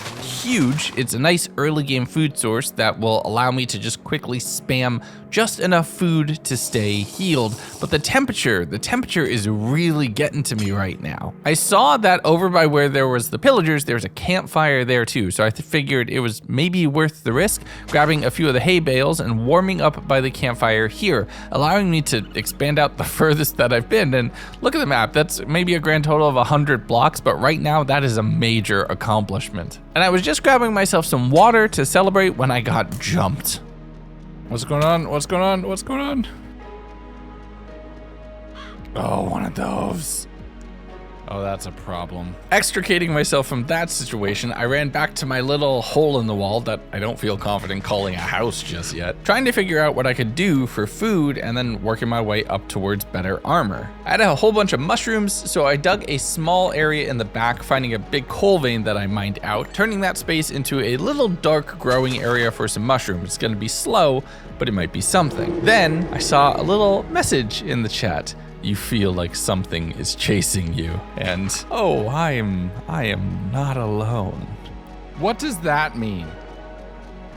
huge. It's a nice early game food source that will allow me to just quickly spam just enough food to stay healed. But the temperature is really getting to me right now. I saw that over by where there was the pillagers, there's a campfire there too. So I figured it was maybe worth the risk, grabbing a few of the hay bales and warming up by the campfire here, allowing me to expand out the furthest that I've been. And look at the map, that's maybe a grand total of 100 blocks, but right now that is a major accomplishment. And I was just grabbing myself some water to celebrate when I got jumped. What's going on? What's going on? What's going on? Oh, one of those. Oh, that's a problem. Extricating myself from that situation, I ran back to my little hole in the wall that I don't feel confident calling a house just yet, trying to figure out what I could do for food and then working my way up towards better armor. I had a whole bunch of mushrooms, so I dug a small area in the back, finding a big coal vein that I mined out, turning that space into a little dark growing area for some mushrooms. It's gonna be slow, but it might be something. Then I saw a little message in the chat. You feel like something is chasing you. And, oh, I am not alone. What does that mean?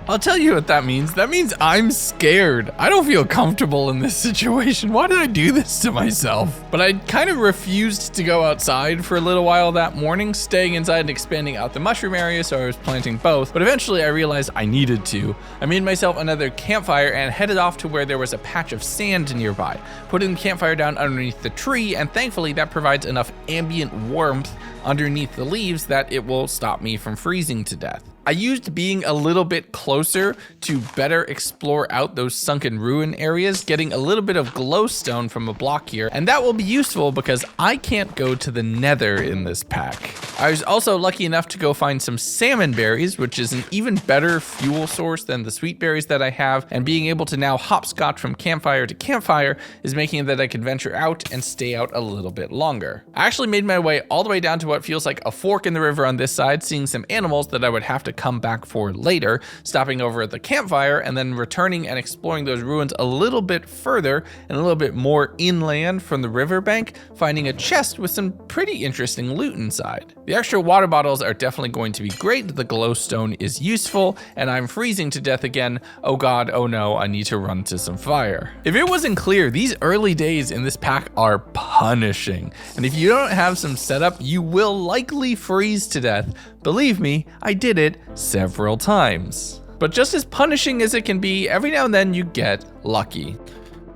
I'll tell you what that means. That means I'm scared. I don't feel comfortable in this situation. Why did I do this to myself? But I kind of refused to go outside for a little while that morning, staying inside and expanding out the mushroom area, so I was planting both. But eventually I realized I needed to. I made myself another campfire and headed off to where there was a patch of sand nearby, putting the campfire down underneath the tree, and thankfully that provides enough ambient warmth underneath the leaves that it will stop me from freezing to death. I used being a little bit closer to better explore out those sunken ruin areas, getting a little bit of glowstone from a block here, and that will be useful because I can't go to the Nether in this pack. I was also lucky enough to go find some salmon berries, which is an even better fuel source than the sweet berries that I have, and being able to now hopscotch from campfire to campfire is making it that I can venture out and stay out a little bit longer. I actually made my way all the way down to what feels like a fork in the river on this side, seeing some animals that I would have to come back for later, stopping over at the campfire and then returning and exploring those ruins a little bit further and a little bit more inland from the riverbank, finding a chest with some pretty interesting loot inside. The extra water bottles are definitely going to be great, the glowstone is useful, and I'm freezing to death again. Oh god, oh no, I need to run to some fire. If it wasn't clear, these early days in this pack are punishing, and if you don't have some setup, you will likely freeze to death. Believe me, I did it several times. But just as punishing as it can be, every now and then you get lucky.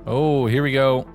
Oh, here we go.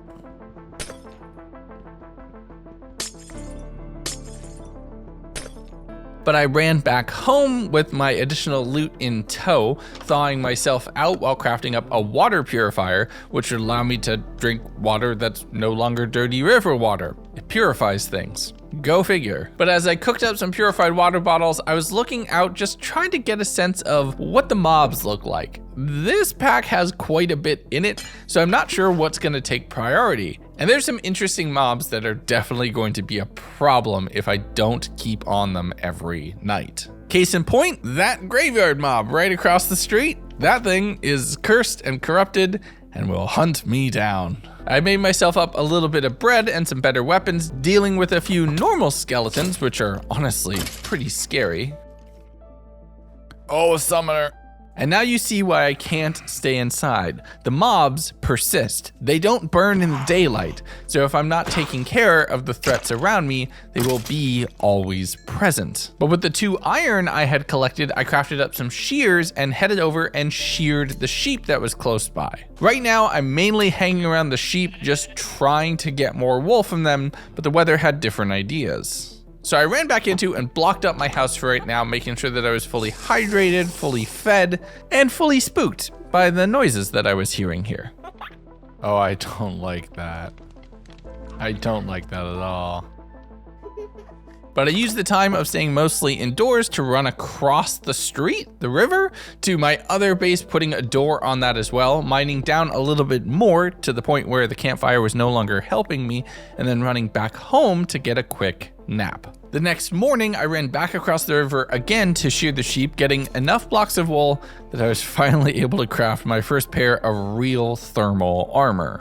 But I ran back home with my additional loot in tow, thawing myself out while crafting up a water purifier, which would allow me to drink water that's no longer dirty river water. It purifies things. Go figure. But as I cooked up some purified water bottles, I was looking out just trying to get a sense of what the mobs look like. This pack has quite a bit in it, so I'm not sure what's gonna take priority. And there's some interesting mobs that are definitely going to be a problem if I don't keep on them every night. Case in point, that graveyard mob right across the street. That thing is cursed and corrupted and will hunt me down. I made myself up a little bit of bread and some better weapons, dealing with a few normal skeletons, which are honestly pretty scary. Oh, a summoner. And now you see why I can't stay inside. The mobs persist. They don't burn in the daylight. So if I'm not taking care of the threats around me, they will be always present. But with the 2 iron I had collected, I crafted up some shears and headed over and sheared the sheep that was close by. Right now, I'm mainly hanging around the sheep, just trying to get more wool from them, but the weather had different ideas. So I ran back into and blocked up my house for right now, making sure that I was fully hydrated, fully fed, and fully spooked by the noises that I was hearing here. Oh, I don't like that. I don't like that at all. But I used the time of staying mostly indoors to run across the street, the river, to my other base, putting a door on that as well, mining down a little bit more to the point where the campfire was no longer helping me, and then running back home to get a quick nap. The next morning, I ran back across the river again to shear the sheep, getting enough blocks of wool that I was finally able to craft my first pair of real thermal armor.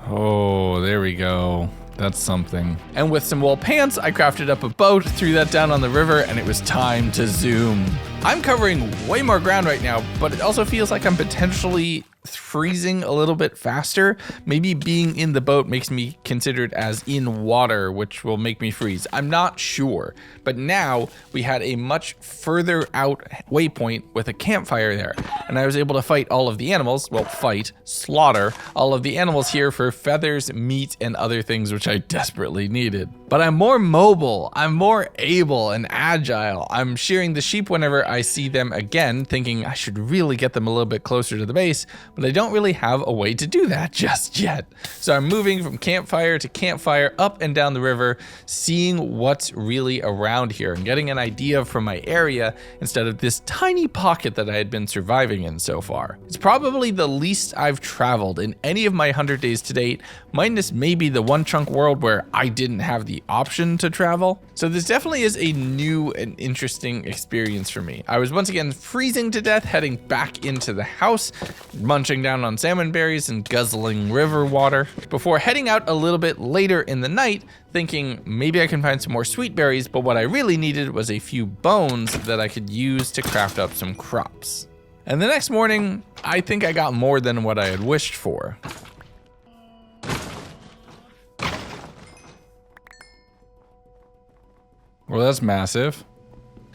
Oh, there we go. That's something. And with some wool pants, I crafted up a boat, threw that down on the river, and it was time to zoom. I'm covering way more ground right now, but it also feels like I'm potentially freezing a little bit faster. Maybe being in the boat makes me considered as in water, which will make me freeze. I'm not sure, but now we had a much further out waypoint with a campfire there, and I was able to fight all of the animals, slaughter all of the animals here for feathers, meat, and other things which I desperately needed. But I'm more mobile, I'm more able and agile. I'm shearing the sheep whenever I see them again, thinking I should really get them a little bit closer to the base, but I don't really have a way to do that just yet. So I'm moving from campfire to campfire, up and down the river, seeing what's really around here and getting an idea from my area instead of this tiny pocket that I had been surviving in so far. It's probably the least I've traveled in any of my 100 days to date, minus maybe the one chunk world where I didn't have the option to travel. So this definitely is a new and interesting experience for me. I was once again freezing to death, heading back into the house, munching munching down on salmon berries and guzzling river water, before heading out a little bit later in the night, thinking maybe I can find some more sweet berries, but what I really needed was a few bones that I could use to craft up some crops. And the next morning, I think I got more than what I had wished for. Well, that's massive.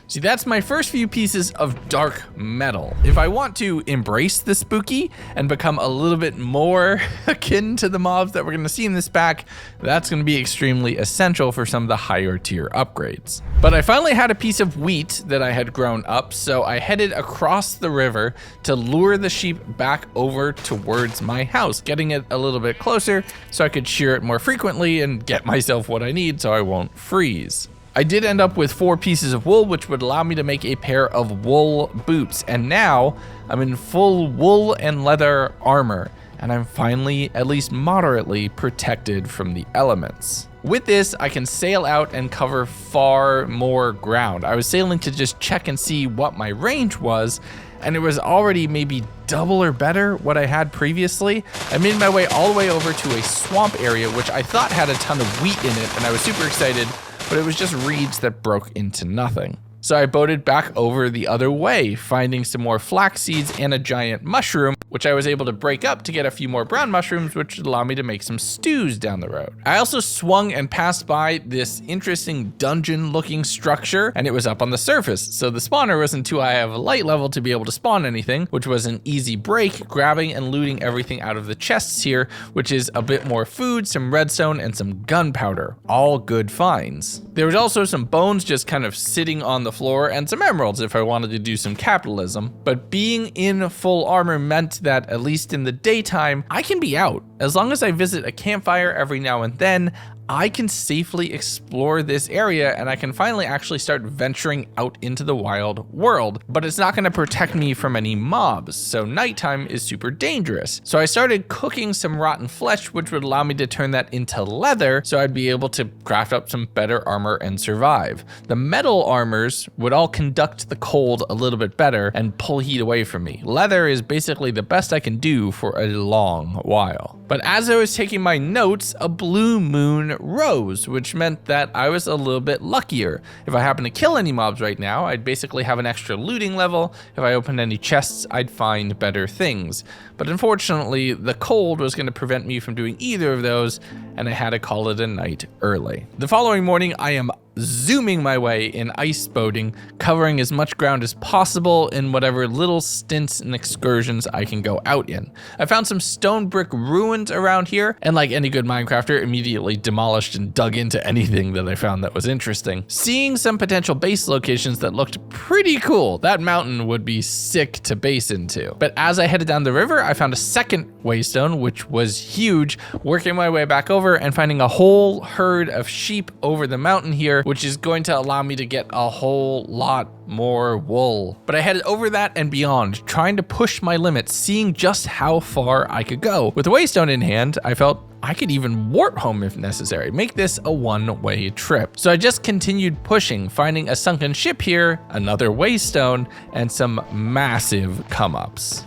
See, that's my first few pieces of dark metal. If I want to embrace the spooky and become a little bit more akin to the mobs that we're gonna see in this pack, that's gonna be extremely essential for some of the higher tier upgrades. But I finally had a piece of wheat that I had grown up, so I headed across the river to lure the sheep back over towards my house, getting it a little bit closer so I could shear it more frequently and get myself what I need so I won't freeze. I did end up with 4 pieces of wool, which would allow me to make a pair of wool boots. And now I'm in full wool and leather armor, and I'm finally, at least moderately, protected from the elements. With this, I can sail out and cover far more ground. I was sailing to just check and see what my range was, and it was already maybe double or better what I had previously. I made my way all the way over to a swamp area, which I thought had a ton of wheat in it, and I was super excited, but it was just reeds that broke into nothing. So I boated back over the other way, finding some more flax seeds and a giant mushroom, which I was able to break up to get a few more brown mushrooms, which would allow me to make some stews down the road. I also swung and passed by this interesting dungeon looking structure, and it was up on the surface, so the spawner wasn't too high of a light level to be able to spawn anything, which was an easy break, grabbing and looting everything out of the chests here, which is a bit more food, some redstone, and some gunpowder. All good finds. There was also some bones just kind of sitting on the floor, and some emeralds if I wanted to do some capitalism. But being in full armor meant that, at least in the daytime, I can be out. As long as I visit a campfire every now and then, I can safely explore this area, and I can finally actually start venturing out into the wild world. But it's not going to protect me from any mobs, so nighttime is super dangerous. So I started cooking some rotten flesh, which would allow me to turn that into leather, so I'd be able to craft up some better armor and survive. The metal armors would all conduct the cold a little bit better and pull heat away from me. Leather is basically the best I can do for a long while. But as I was taking my notes, a blue moon rose, which meant that I was a little bit luckier. If I happen to kill any mobs right now, I'd basically have an extra looting level. If I opened any chests, I'd find better things. But unfortunately, the cold was going to prevent me from doing either of those, and I had to call it a night early. The following morning, I am zooming my way in ice boating, covering as much ground as possible in whatever little stints and excursions I can go out in. I found some stone brick ruins around here, and like any good Minecrafter, immediately demolished and dug into anything that I found that was interesting. Seeing some potential base locations that looked pretty cool. That mountain would be sick to base into. But as I headed down the river, I found a second waystone, which was huge, working my way back over and finding a whole herd of sheep over the mountain here, which is going to allow me to get a whole lot more wool. But I headed over that and beyond, trying to push my limits, seeing just how far I could go. With the waystone in hand, I felt I could even warp home if necessary, make this a one-way trip. So I just continued pushing, finding a sunken ship here, another waystone, and some massive come-ups.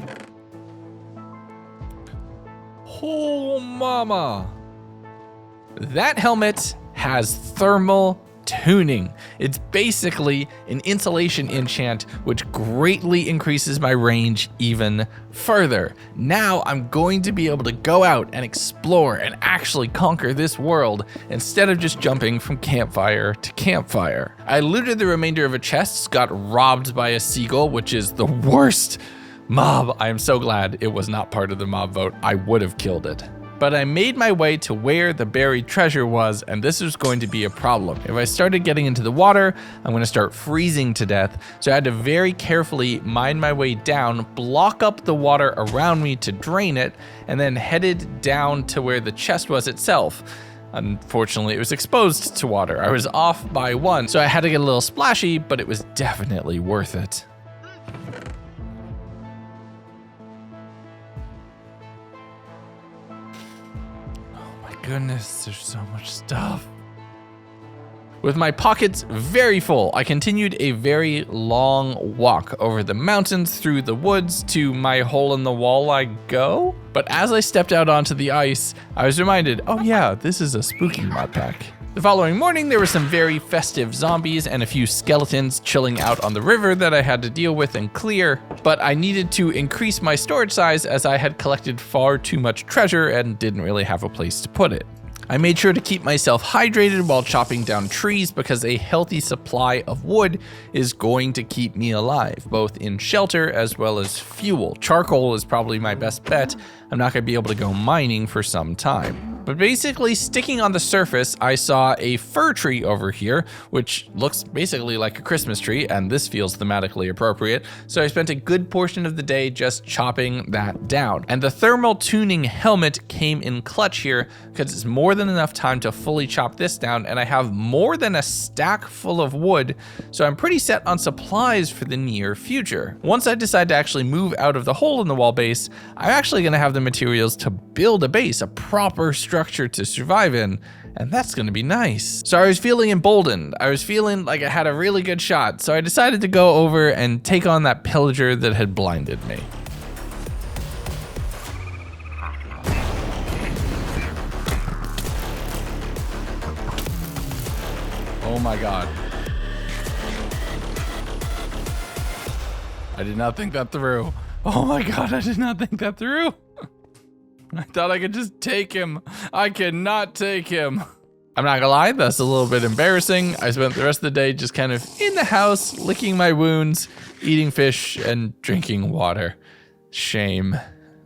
Oh, mama. That helmet has thermal tuning. It's basically an insulation enchant, which greatly increases my range even further. Now I'm going to be able to go out and explore and actually conquer this world instead of just jumping from campfire to campfire. I looted the remainder of a chest, got robbed by a seagull, which is the worst mob. I am so glad it was not part of the mob vote. I would have killed it. But I made my way to where the buried treasure was, and this was going to be a problem. If I started getting into the water, I'm going to start freezing to death, so I had to very carefully mine my way down, block up the water around me to drain it, and then headed down to where the chest was itself. Unfortunately, it was exposed to water. I was off by 1, so I had to get a little splashy, but it was definitely worth it. Goodness, there's so much stuff. With my pockets very full, I continued a very long walk over the mountains, through the woods, to my hole in the wall I go. But as I stepped out onto the ice, I was reminded, oh yeah, this is a spooky mod pack. The following morning, there were some very festive zombies and a few skeletons chilling out on the river that I had to deal with and clear, but I needed to increase my storage size as I had collected far too much treasure and didn't really have a place to put it. I made sure to keep myself hydrated while chopping down trees because a healthy supply of wood is going to keep me alive, both in shelter as well as fuel. Charcoal is probably my best bet. I'm not going to be able to go mining for some time. But basically, sticking on the surface, I saw a fir tree over here, which looks basically like a Christmas tree, and this feels thematically appropriate. So I spent a good portion of the day just chopping that down. And the thermal tuning helmet came in clutch here because it's more than enough time to fully chop this down, and I have more than a stack full of wood, so I'm pretty set on supplies for the near future. Once I decide to actually move out of the hole in the wall base, I'm actually going to have the materials to build a base, a proper structure to survive in, and that's going to be nice. So I was feeling emboldened. I was feeling like I had a really good shot, so I decided to go over and take on that pillager that had blinded me. Oh my god. I did not think that through. Oh my god, I did not think that through. I thought I could just take him. I cannot take him. I'm not gonna lie, that's a little bit embarrassing. I spent the rest of the day just kind of in the house, licking my wounds, eating fish, and drinking water. Shame.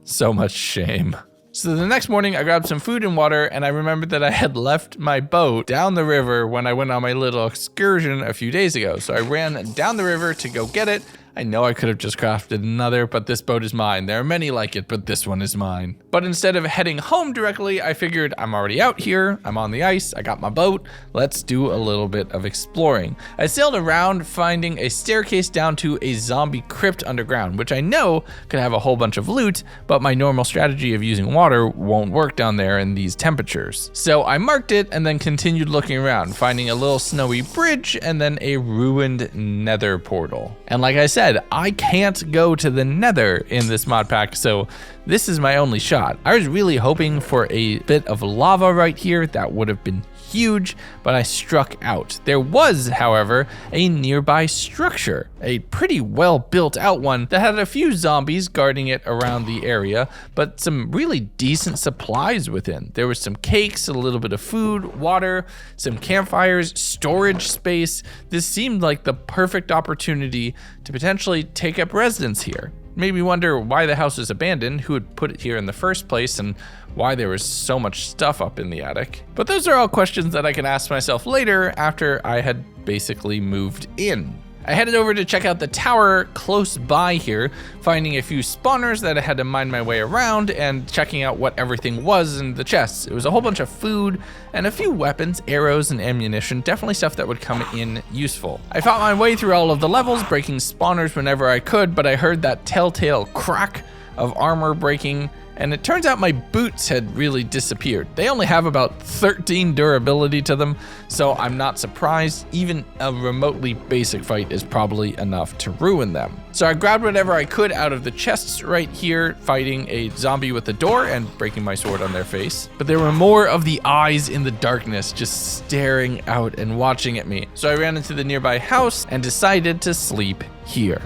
So much shame. So the next morning, I grabbed some food and water, and I remembered that I had left my boat down the river when I went on my little excursion a few days ago. So I ran down the river to go get it. I know I could have just crafted another, but this boat is mine. There are many like it, but this one is mine. But instead of heading home directly, I figured I'm already out here, I'm on the ice, I got my boat, let's do a little bit of exploring. I sailed around finding a staircase down to a zombie crypt underground, which I know could have a whole bunch of loot, but my normal strategy of using water won't work down there in these temperatures. So I marked it and then continued looking around, finding a little snowy bridge and then a ruined nether portal. And like I said, I can't go to the nether in this mod pack, so this is my only shot. I was really hoping for a bit of lava right here. That would have been huge, but I struck out. There was, however, a nearby structure, a pretty well built out one that had a few zombies guarding it around the area, but some really decent supplies within. There was some cakes, a little bit of food, water, some campfires, storage space. This seemed like the perfect opportunity to potentially take up residence here. Made me wonder why the house was abandoned, who had put it here in the first place, and why there was so much stuff up in the attic. But those are all questions that I can ask myself later after I had basically moved in. I headed over to check out the tower close by here, finding a few spawners that I had to mine my way around and checking out what everything was in the chests. It was a whole bunch of food and a few weapons, arrows, and ammunition, definitely stuff that would come in useful. I fought my way through all of the levels, breaking spawners whenever I could, but I heard that telltale crack of armor breaking, and it turns out my boots had really disappeared. They only have about 13 durability to them, so I'm not surprised. Even a remotely basic fight is probably enough to ruin them. So I grabbed whatever I could out of the chests right here, fighting a zombie with the door and breaking my sword on their face. But there were more of the eyes in the darkness just staring out and watching at me. So I ran into the nearby house and decided to sleep here.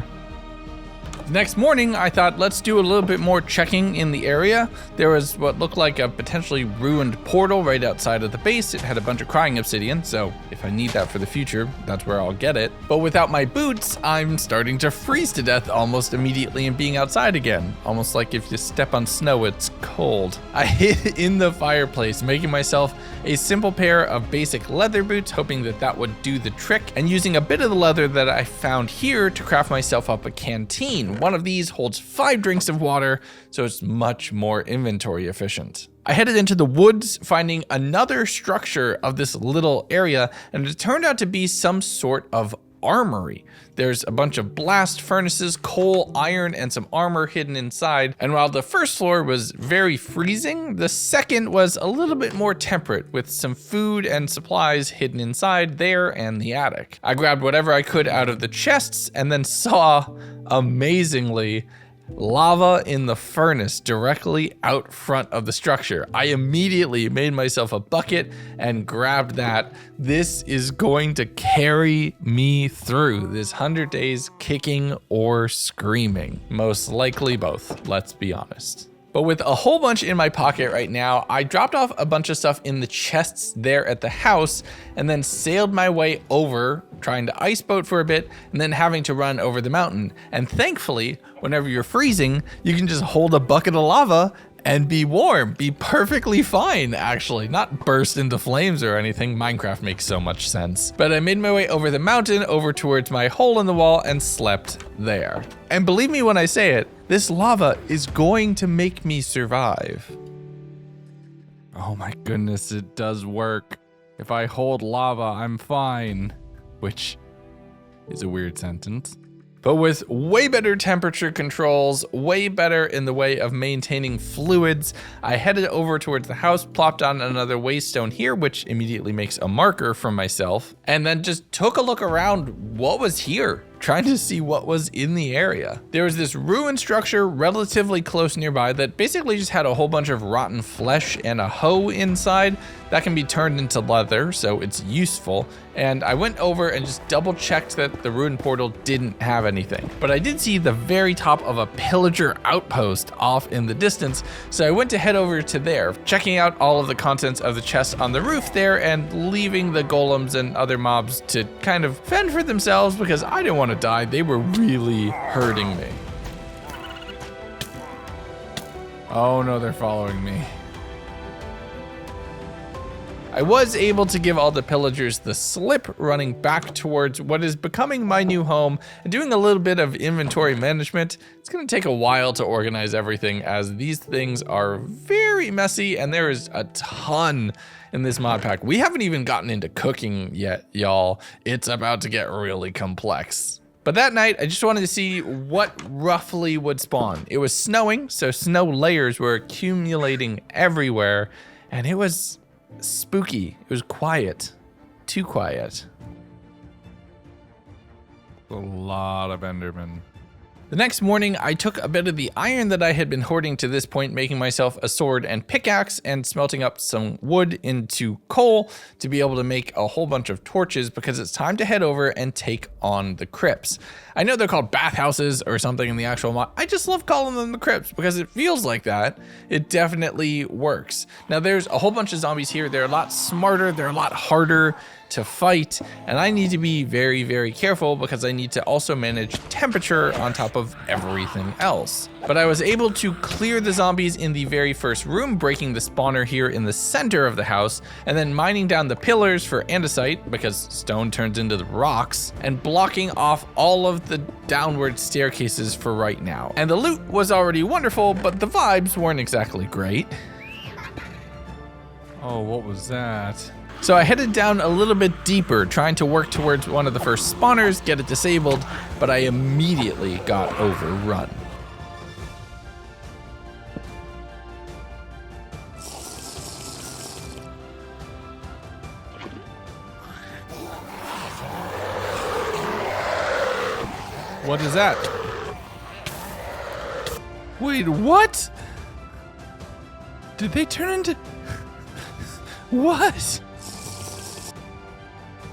Next morning, I thought, let's do a little bit more checking in the area. There was what looked like a potentially ruined portal right outside of the base. It had a bunch of crying obsidian, so if I need that for the future, that's where I'll get it. But without my boots, I'm starting to freeze to death almost immediately and being outside again. Almost like if you step on snow, it's cold. I hid in the fireplace, making myself a simple pair of basic leather boots, hoping that that would do the trick, and using a bit of the leather that I found here to craft myself up a canteen. One of these holds 5 drinks of water, so it's much more inventory efficient. I headed into the woods, finding another structure of this little area, and it turned out to be some sort of armory. There's a bunch of blast furnaces, coal, iron, and some armor hidden inside. And while the first floor was very freezing, the second was a little bit more temperate with some food and supplies hidden inside there and the attic. I grabbed whatever I could out of the chests and then saw, amazingly, lava in the furnace directly out front of the structure. I immediately made myself a bucket and grabbed that. This is going to carry me through this 100 days kicking or screaming. Most likely both, let's be honest. But with a whole bunch in my pocket right now, I dropped off a bunch of stuff in the chests there at the house and then sailed my way over, trying to ice boat for a bit and then having to run over the mountain. And thankfully, whenever you're freezing, you can just hold a bucket of lava and be warm, be perfectly fine, actually, not burst into flames or anything. Minecraft makes so much sense. But I made my way over the mountain, over towards my hole in the wall, and slept there. And believe me when I say it, this lava is going to make me survive. Oh my goodness, it does work. If I hold lava, I'm fine, which is a weird sentence. But with way better temperature controls, way better in the way of maintaining fluids, I headed over towards the house, plopped on another waystone here, which immediately makes a marker for myself, and then just took a look around what was here, trying to see what was in the area. There was this ruined structure relatively close nearby that basically just had a whole bunch of rotten flesh and a hoe inside that can be turned into leather, so it's useful. And I went over and just double checked that the ruined portal didn't have anything. But I did see the very top of a pillager outpost off in the distance, so I went to head over to there, checking out all of the contents of the chest on the roof there and leaving the golems and other mobs to kind of fend for themselves because I didn't want to die. They were really hurting me. Oh no, they're following me. I was able to give all the pillagers the slip, running back towards what is becoming my new home and doing a little bit of inventory management. It's going to take a while to organize everything as these things are very messy and there is a ton in this mod pack. We haven't even gotten into cooking yet, y'all. It's about to get really complex. But that night, I just wanted to see what roughly would spawn. It was snowing, so snow layers were accumulating everywhere, and it was spooky. It was quiet. Too quiet. A lot of Endermen. The next morning, I took a bit of the iron that I had been hoarding to this point, making myself a sword and pickaxe and smelting up some wood into coal to be able to make a whole bunch of torches because it's time to head over and take on the crypts. I know they're called bathhouses or something in the actual mod. I just love calling them the crypts because it feels like that. It definitely works. Now there's a whole bunch of zombies here. They're a lot smarter. They're a lot harder to fight, and I need to be very, very careful because I need to also manage temperature on top of everything else. But I was able to clear the zombies in the very first room, breaking the spawner here in the center of the house, and then mining down the pillars for andesite because stone turns into the rocks, and blocking off all of the downward staircases for right now. And the loot was already wonderful, but the vibes weren't exactly great. Oh, what was that? So I headed down a little bit deeper, trying to work towards one of the first spawners, get it disabled, but I immediately got overrun. What is that? Wait, what? Did they turn into... What?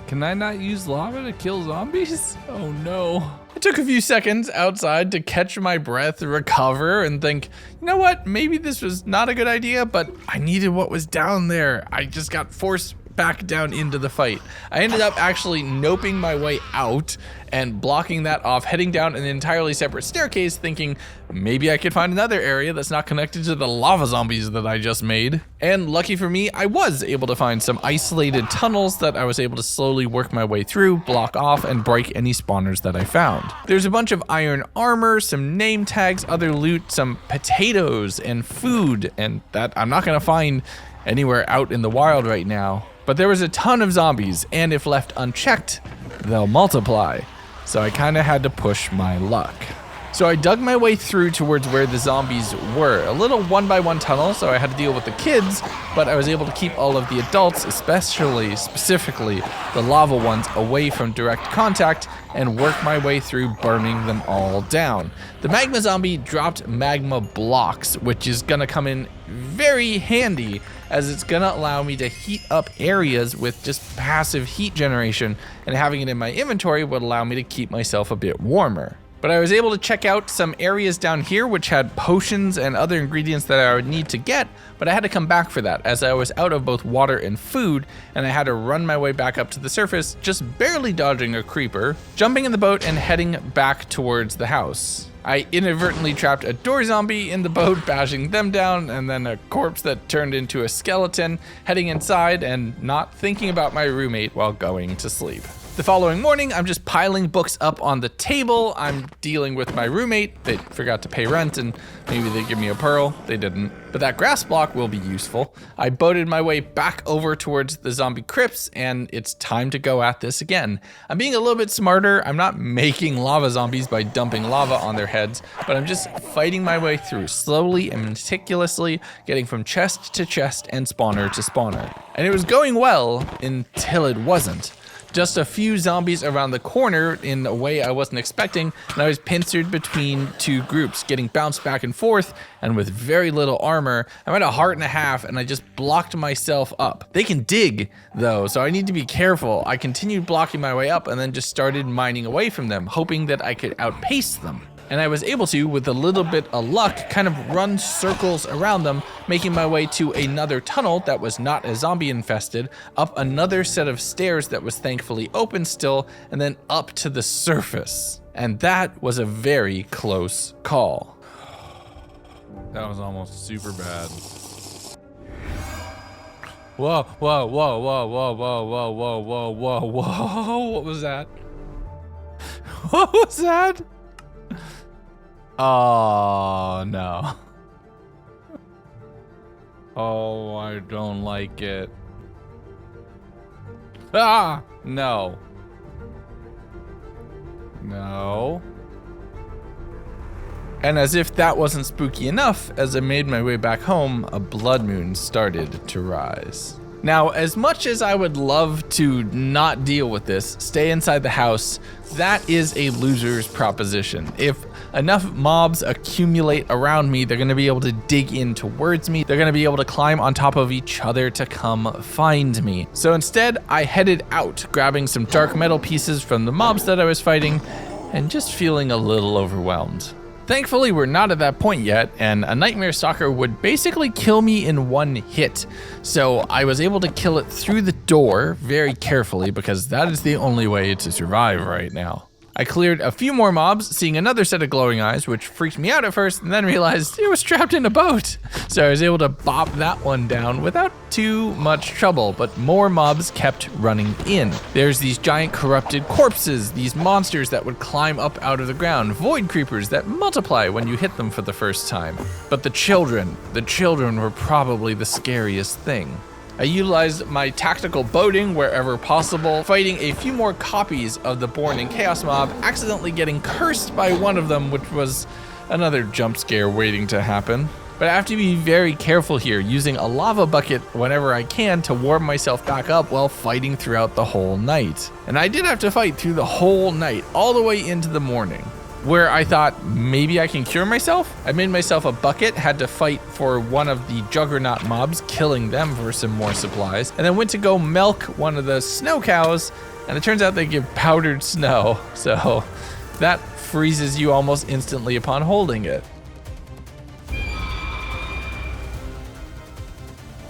Can I not use lava to kill zombies? Oh no. I took a few seconds outside to catch my breath, recover, and think, you know what? Maybe this was not a good idea, but I needed what was down there. I just got forced back down into the fight. I ended up actually noping my way out and blocking that off, heading down an entirely separate staircase, thinking maybe I could find another area that's not connected to the lava zombies that I just made. And lucky for me, I was able to find some isolated tunnels that I was able to slowly work my way through, block off, and break any spawners that I found. There's a bunch of iron armor, some name tags, other loot, some potatoes, and food, and that I'm not gonna find anywhere out in the wild right now. But there was a ton of zombies, and if left unchecked, they'll multiply. So I kind of had to push my luck. So I dug my way through towards where the zombies were. A little 1x1 tunnel, so I had to deal with the kids, but I was able to keep all of the adults, specifically the lava ones, away from direct contact and work my way through burning them all down. The magma zombie dropped magma blocks, which is gonna come in very handy as it's gonna allow me to heat up areas with just passive heat generation, and having it in my inventory would allow me to keep myself a bit warmer. But I was able to check out some areas down here which had potions and other ingredients that I would need to get, but I had to come back for that as I was out of both water and food, and I had to run my way back up to the surface, just barely dodging a creeper, jumping in the boat and heading back towards the house. I inadvertently trapped a door zombie in the boat, bashing them down, and then a corpse that turned into a skeleton, heading inside and not thinking about my roommate while going to sleep. The following morning, I'm just piling books up on the table. I'm dealing with my roommate. They forgot to pay rent and maybe they give me a pearl. They didn't. But that grass block will be useful. I boated my way back over towards the zombie crypts and it's time to go at this again. I'm being a little bit smarter. I'm not making lava zombies by dumping lava on their heads, but I'm just fighting my way through slowly and meticulously, getting from chest to chest and spawner to spawner. And it was going well until it wasn't. Just a few zombies around the corner in a way I wasn't expecting, and I was pincered between two groups, getting bounced back and forth, and with very little armor. I'm at 1.5 hearts, and I just blocked myself up. They can dig, though, so I need to be careful. I continued blocking my way up, and then just started mining away from them, hoping that I could outpace them. And I was able to, with a little bit of luck, kind of run circles around them, making my way to another tunnel that was not as zombie infested, up another set of stairs that was thankfully open still, and then up to the surface. And that was a very close call. That was almost super bad. Whoa, whoa, whoa, whoa, whoa, whoa, whoa, whoa, whoa, whoa, whoa. What was that? What was that? Oh, no. Oh, I don't like it. Ah! No. No. And as if that wasn't spooky enough, as I made my way back home, a blood moon started to rise. Now, as much as I would love to not deal with this, stay inside the house, that is a loser's proposition. If enough mobs accumulate around me, they're gonna be able to dig in towards me. They're gonna be able to climb on top of each other to come find me. So instead, I headed out, grabbing some dark metal pieces from the mobs that I was fighting, and just feeling a little overwhelmed. Thankfully, we're not at that point yet, and a Nightmare Stalker would basically kill me in one hit. So I was able to kill it through the door very carefully because that is the only way to survive right now. I cleared a few more mobs, seeing another set of glowing eyes, which freaked me out at first, and then realized it was trapped in a boat. So I was able to bop that one down without too much trouble, but more mobs kept running in. There's these giant corrupted corpses, these monsters that would climb up out of the ground, void creepers that multiply when you hit them for the first time. But the children were probably the scariest thing. I utilized my tactical boating wherever possible, fighting a few more copies of the Born in Chaos mob, accidentally getting cursed by one of them, which was another jump scare waiting to happen. But I have to be very careful here, using a lava bucket whenever I can to warm myself back up while fighting throughout the whole night. And I did have to fight through the whole night, all the way into the morning, where I thought maybe I can cure myself. I made myself a bucket, had to fight for one of the juggernaut mobs, killing them for some more supplies, and then went to go milk one of the snow cows, and it turns out they give powdered snow, so that freezes you almost instantly upon holding it.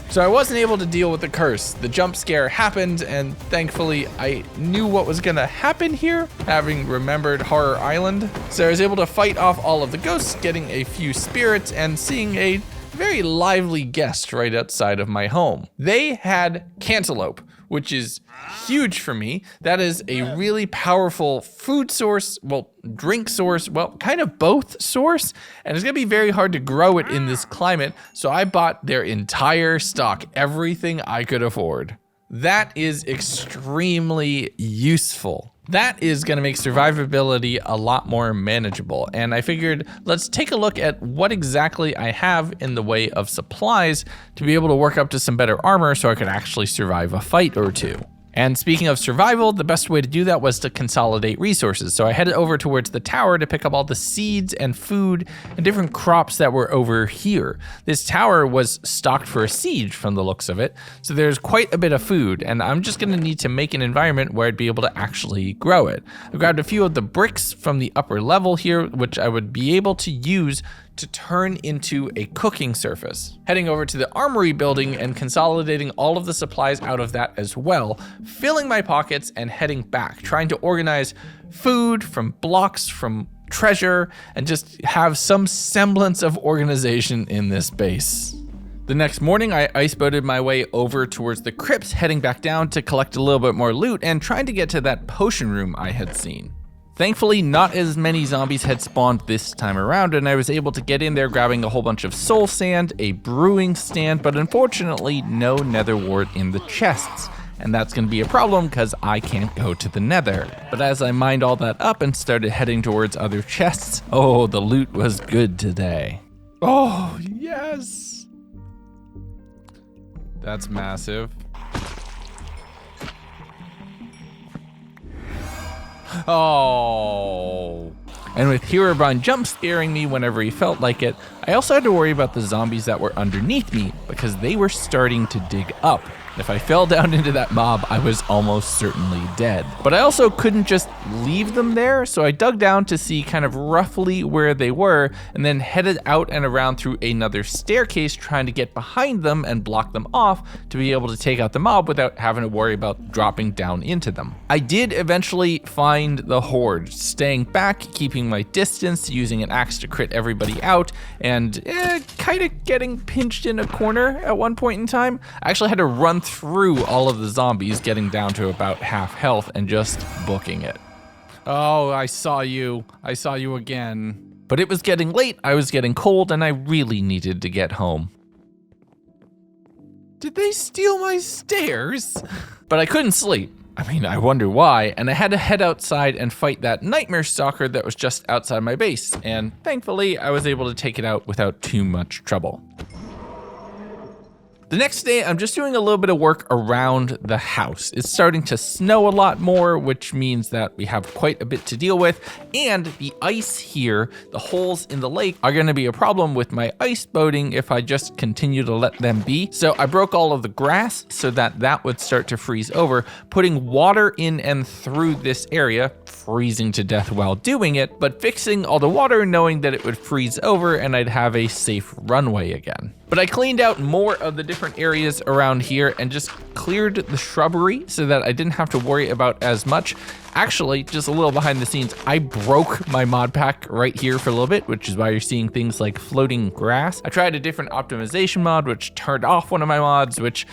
So I wasn't able to deal with the curse. The jump scare happened, and thankfully I knew what was gonna happen here, having remembered Horror Island. So I was able to fight off all of the ghosts, getting a few spirits, and seeing a very lively guest right outside of my home. They had cantaloupe, which is huge for me. That is a really powerful food source, well, drink source, well, kind of both source, and it's gonna be very hard to grow it in this climate, so I bought their entire stock, everything I could afford. That is extremely useful. That is going to make survivability a lot more manageable. And I figured, let's take a look at what exactly I have in the way of supplies to be able to work up to some better armor so I could actually survive a fight or two. And speaking of survival, the best way to do that was to consolidate resources. So I headed over towards the tower to pick up all the seeds and food and different crops that were over here. This tower was stocked for a siege from the looks of it, so there's quite a bit of food, and I'm just gonna need to make an environment where I'd be able to actually grow it. I grabbed a few of the bricks from the upper level here, which I would be able to use to turn into a cooking surface. Heading over to the armory building and consolidating all of the supplies out of that as well, filling my pockets and heading back, trying to organize food from blocks, from treasure, and just have some semblance of organization in this base. The next morning, I iceboated my way over towards the crypts, heading back down to collect a little bit more loot and trying to get to that potion room I had seen. Thankfully, not as many zombies had spawned this time around, and I was able to get in there grabbing a whole bunch of soul sand, a brewing stand, but unfortunately no nether wart in the chests. And that's gonna be a problem because I can't go to the nether. But as I mined all that up and started heading towards other chests, oh, the loot was good today. Oh, yes! That's massive. Oh. And with Herobrine jump scaring me whenever he felt like it, I also had to worry about the zombies that were underneath me because they were starting to dig up. If I fell down into that mob, I was almost certainly dead. But I also couldn't just leave them there, so I dug down to see kind of roughly where they were, and then headed out and around through another staircase trying to get behind them and block them off to be able to take out the mob without having to worry about dropping down into them. I did eventually find the horde, staying back, keeping my distance, using an axe to crit everybody out, and kind of getting pinched in a corner at one point in time. I actually had to run through all of the zombies, getting down to about half health and just booking it. Oh, I saw you again. But it was getting late, I was getting cold, and I really needed to get home. Did they steal my stairs? But I couldn't sleep. I mean, I wonder why, and I had to head outside and fight that nightmare stalker that was just outside my base, and thankfully I was able to take it out without too much trouble. The next day, I'm just doing a little bit of work around the house. It's starting to snow a lot more, which means that we have quite a bit to deal with. And the ice here, the holes in the lake, are gonna be a problem with my ice boating if I just continue to let them be. So I broke all of the grass so that that would start to freeze over, putting water in and through this area, freezing to death while doing it, but fixing all the water knowing that it would freeze over and I'd have a safe runway again. But I cleaned out more of the different areas around here and just cleared the shrubbery so that I didn't have to worry about as much. Actually, just a little behind the scenes, I broke my mod pack right here for a little bit, which is why you're seeing things like floating grass. I tried a different optimization mod, which turned off one of my mods, which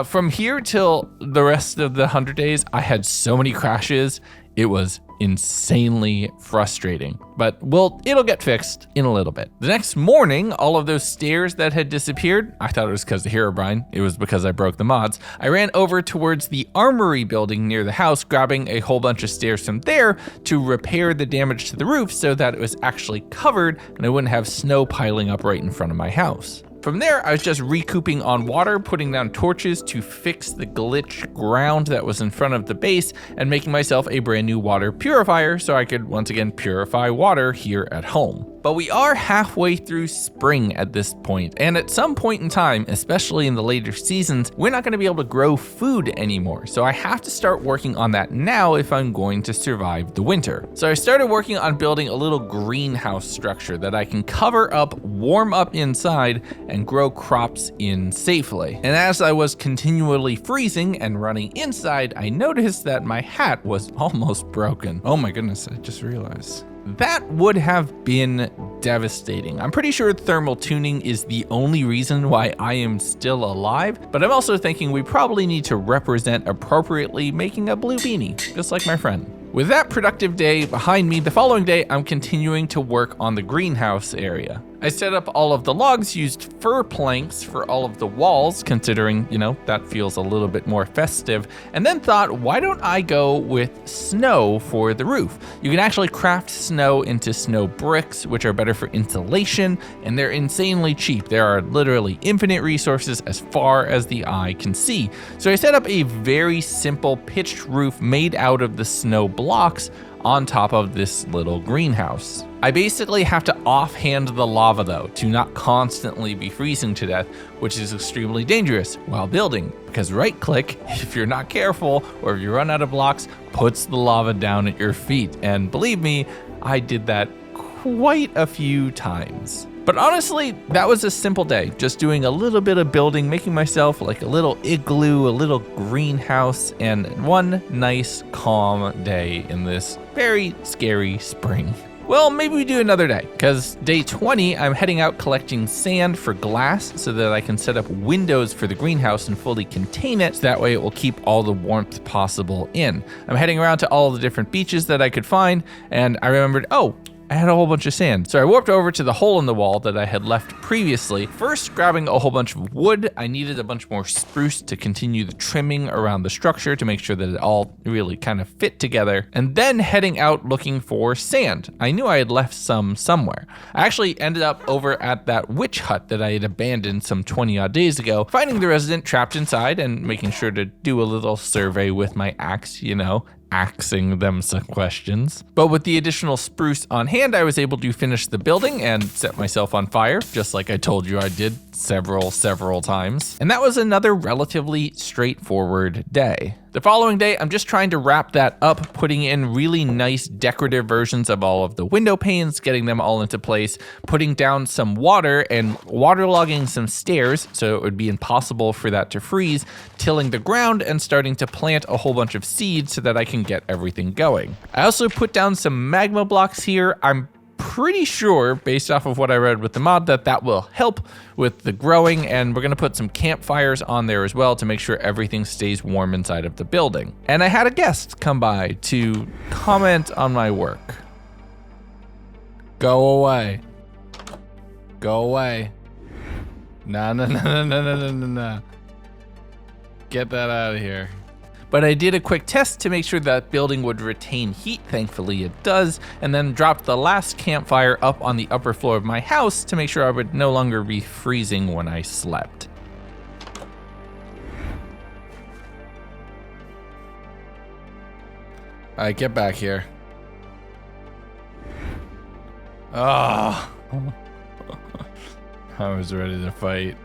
from here till the rest of the 100 days, I had so many crashes. It was insanely frustrating, but it'll get fixed in a little bit. The next morning, all of those stairs that had disappeared, I thought it was because of Herobrine, it was because I broke the mods. I ran over towards the armory building near the house, grabbing a whole bunch of stairs from there to repair the damage to the roof so that it was actually covered and I wouldn't have snow piling up right in front of my house. From there, I was just recouping on water, putting down torches to fix the glitch ground that was in front of the base, and making myself a brand new water purifier so I could once again purify water here at home. But we are halfway through spring at this point, and at some point in time, especially in the later seasons, we're not going to be able to grow food anymore. So I have to start working on that now if I'm going to survive the winter. So I started working on building a little greenhouse structure that I can cover up, warm up inside, and grow crops in safely. And as I was continually freezing and running inside, I noticed that my hat was almost broken. Oh my goodness, I just realized. That would have been devastating. I'm pretty sure thermal tuning is the only reason why I am still alive, but I'm also thinking we probably need to represent appropriately making a blue beanie, just like my friend. With that productive day behind me, the following day, I'm continuing to work on the greenhouse area. I set up all of the logs, used fir planks for all of the walls, considering, you know, that feels a little bit more festive, and then thought, why don't I go with snow for the roof? You can actually craft snow into snow bricks, which are better for insulation, and they're insanely cheap. There are literally infinite resources as far as the eye can see. So I set up a very simple pitched roof made out of the snow blocks on top of this little greenhouse. I basically have to offhand the lava though, to not constantly be freezing to death, which is extremely dangerous while building, because right click, if you're not careful or if you run out of blocks, puts the lava down at your feet. And believe me, I did that quite a few times. But honestly, that was a simple day, just doing a little bit of building, making myself like a little igloo, a little greenhouse, and one nice calm day in this very scary spring. Well, maybe we do another day, because day 20, I'm heading out collecting sand for glass so that I can set up windows for the greenhouse and fully contain it, so that way it will keep all the warmth possible in. I'm heading around to all the different beaches that I could find, and I remembered, oh, I had a whole bunch of sand. So I warped over to the hole in the wall that I had left previously. First, grabbing a whole bunch of wood. I needed a bunch more spruce to continue the trimming around the structure to make sure that it all really kind of fit together. And then heading out looking for sand. I knew I had left some somewhere. I actually ended up over at that witch hut that I had abandoned some 20 odd days ago, finding the resident trapped inside and making sure to do a little survey with my axe, you know, axing them some questions. But with the additional spruce on hand, I was able to finish the building and set myself on fire, just like I told you I did several times. And that was another relatively straightforward day. The following day, I'm just trying to wrap that up, putting in really nice decorative versions of all of the window panes, getting them all into place, putting down some water and waterlogging some stairs so it would be impossible for that to freeze, tilling the ground and starting to plant a whole bunch of seeds so that I can get everything going. I also put down some magma blocks here. I'm pretty sure, based off of what I read with the mod, that that will help with the growing, and we're gonna put some campfires on there as well to make sure everything stays warm inside of the building. And I had a guest come by to comment on my work. Go away. Go away. No. Get that out of here. But I did a quick test to make sure that building would retain heat. Thankfully it does, and then dropped the last campfire up on the upper floor of my house to make sure I would no longer be freezing when I slept. All right, get back here. Oh, I was ready to fight.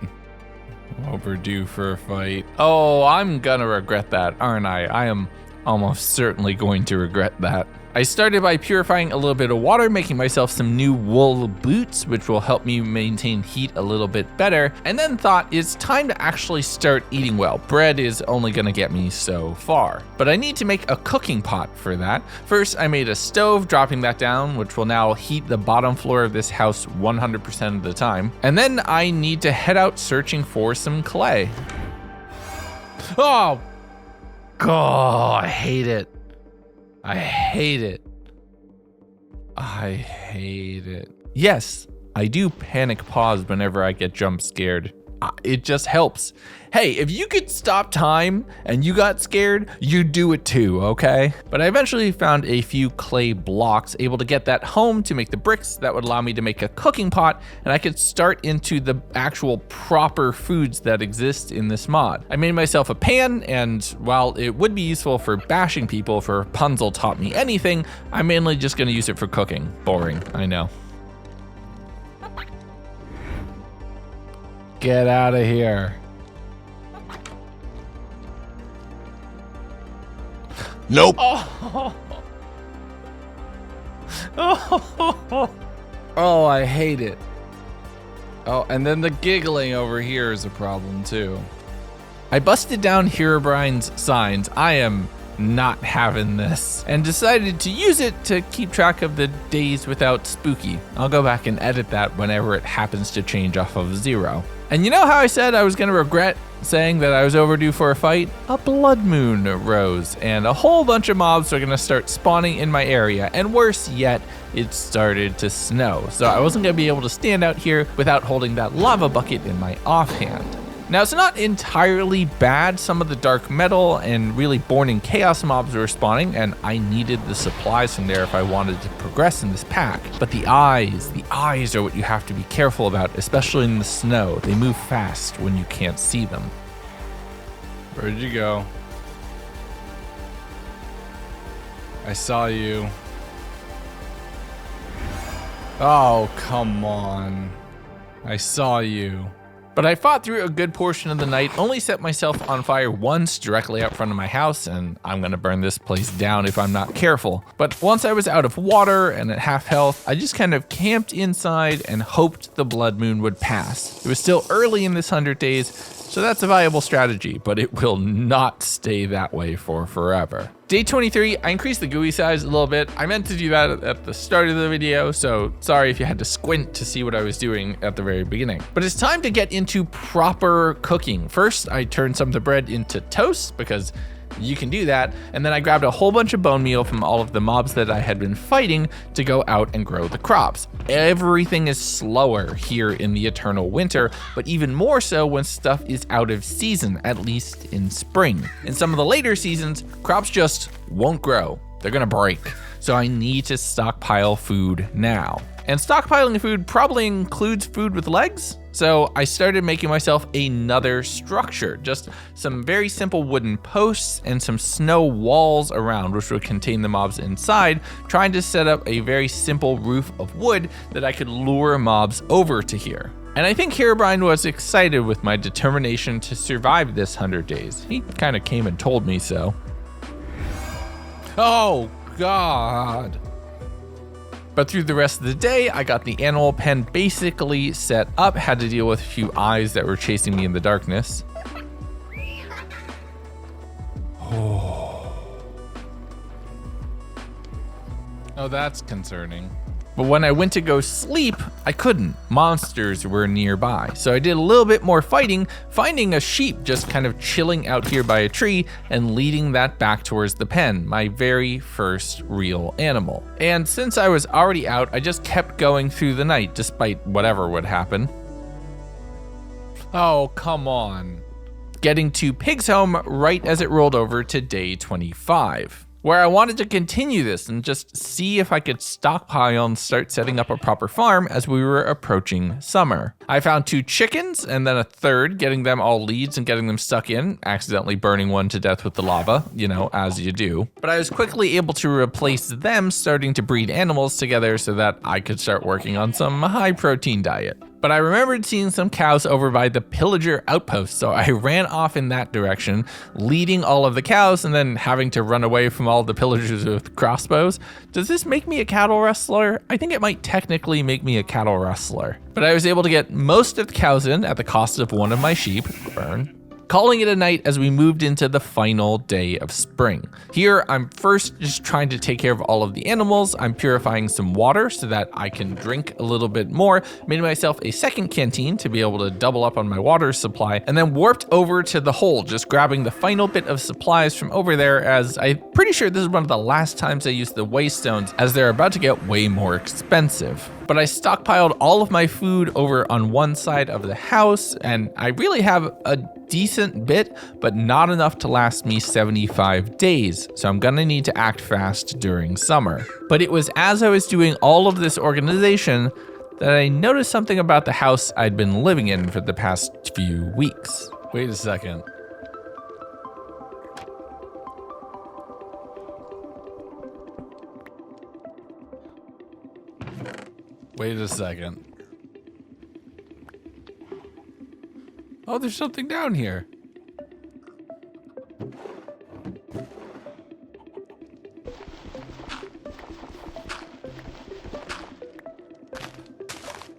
Overdue for a fight. Oh, I'm gonna regret that, aren't I? I am almost certainly going to regret that. I started by purifying a little bit of water, making myself some new wool boots, which will help me maintain heat a little bit better, and then thought it's time to actually start eating well. Bread is only gonna get me so far, but I need to make a cooking pot for that. First, I made a stove, dropping that down, which will now heat the bottom floor of this house 100% of the time. And then I need to head out searching for some clay. Oh, God, I hate it. I hate it. I hate it. Yes, I do panic pause whenever I get jump scared. It just helps. Hey, if you could stop time and you got scared, you do it too, okay? But I eventually found a few clay blocks, able to get that home to make the bricks that would allow me to make a cooking pot, and I could start into the actual proper foods that exist in this mod. I made myself a pan, and while it would be useful for bashing people, if Rapunzel taught me anything, I'm mainly just gonna use it for cooking. Boring, I know. Get out of here. Nope. Oh, I hate it. Oh, and then the giggling over here is a problem too. I busted down Herobrine's signs. I am not having this, and decided to use it to keep track of the days without spooky. I'll go back and edit that whenever it happens to change off of 0. And you know how I said I was gonna regret saying that I was overdue for a fight, a blood moon rose, and a whole bunch of mobs are gonna start spawning in my area, and worse yet, it started to snow. So I wasn't gonna be able to stand out here without holding that lava bucket in my offhand. Now, it's not entirely bad. Some of the dark metal and really born in chaos mobs were spawning, and I needed the supplies from there if I wanted to progress in this pack. But the eyes are what you have to be careful about, especially in the snow. They move fast when you can't see them. Where'd you go? I saw you. Oh, come on. I saw you. But I fought through a good portion of the night, only set myself on fire once directly out front of my house, and I'm gonna burn this place down if I'm not careful. But once I was out of water and at half health, I just kind of camped inside and hoped the blood moon would pass. It was still early in this 100 days, so that's a viable strategy, but it will not stay that way for forever. Day 23, I increased the GUI size a little bit. I meant to do that at the start of the video, so sorry if you had to squint to see what I was doing at the very beginning. But it's time to get into proper cooking. First, I turned some of the bread into toast because you can do that, and then I grabbed a whole bunch of bone meal from all of the mobs that I had been fighting to go out and grow the crops. Everything is slower here in the eternal winter, but even more so when stuff is out of season, at least in spring. In some of the later seasons, crops just won't grow. They're gonna break. So I need to stockpile food now. And stockpiling food probably includes food with legs. So I started making myself another structure, just some very simple wooden posts and some snow walls around, which would contain the mobs inside, trying to set up a very simple roof of wood that I could lure mobs over to here. And I think Herobrine was excited with my determination to survive this 100 days. He kind of came and told me so. Oh, God. But through the rest of the day, I got the animal pen basically set up, had to deal with a few eyes that were chasing me in the darkness. Oh, that's concerning. But when I went to go sleep, I couldn't. Monsters were nearby. So I did a little bit more fighting, finding a sheep just kind of chilling out here by a tree and leading that back towards the pen, my very first real animal. And since I was already out, I just kept going through the night despite whatever would happen. Oh, come on. Getting to Pig's home right as it rolled over to day 25. Where I wanted to continue this and just see if I could stockpile and start setting up a proper farm as we were approaching summer. I found 2 chickens and then a third, getting them all leads and getting them stuck in, accidentally burning one to death with the lava, you know, as you do. But I was quickly able to replace them starting to breed animals together so that I could start working on some high protein diet. But I remembered seeing some cows over by the pillager outpost, so I ran off in that direction, leading all of the cows and then having to run away from all the pillagers with crossbows. Does this make me a cattle rustler? I think it might technically make me a cattle rustler. But I was able to get most of the cows in at the cost of one of my sheep, burn. Calling it a night as we moved into the final day of spring. Here, I'm first just trying to take care of all of the animals. I'm purifying some water so that I can drink a little bit more. Made myself a second canteen to be able to double up on my water supply, and then warped over to the hole, just grabbing the final bit of supplies from over there, as I'm pretty sure this is one of the last times I used the waste stones, as they're about to get way more expensive. But I stockpiled all of my food over on one side of the house, and I really have a decent bit, but not enough to last me 75 days. So I'm gonna need to act fast during summer. But it was as I was doing all of this organization that I noticed something about the house I'd been living in for the past few weeks. Wait a second. Wait a second. Oh, there's something down here.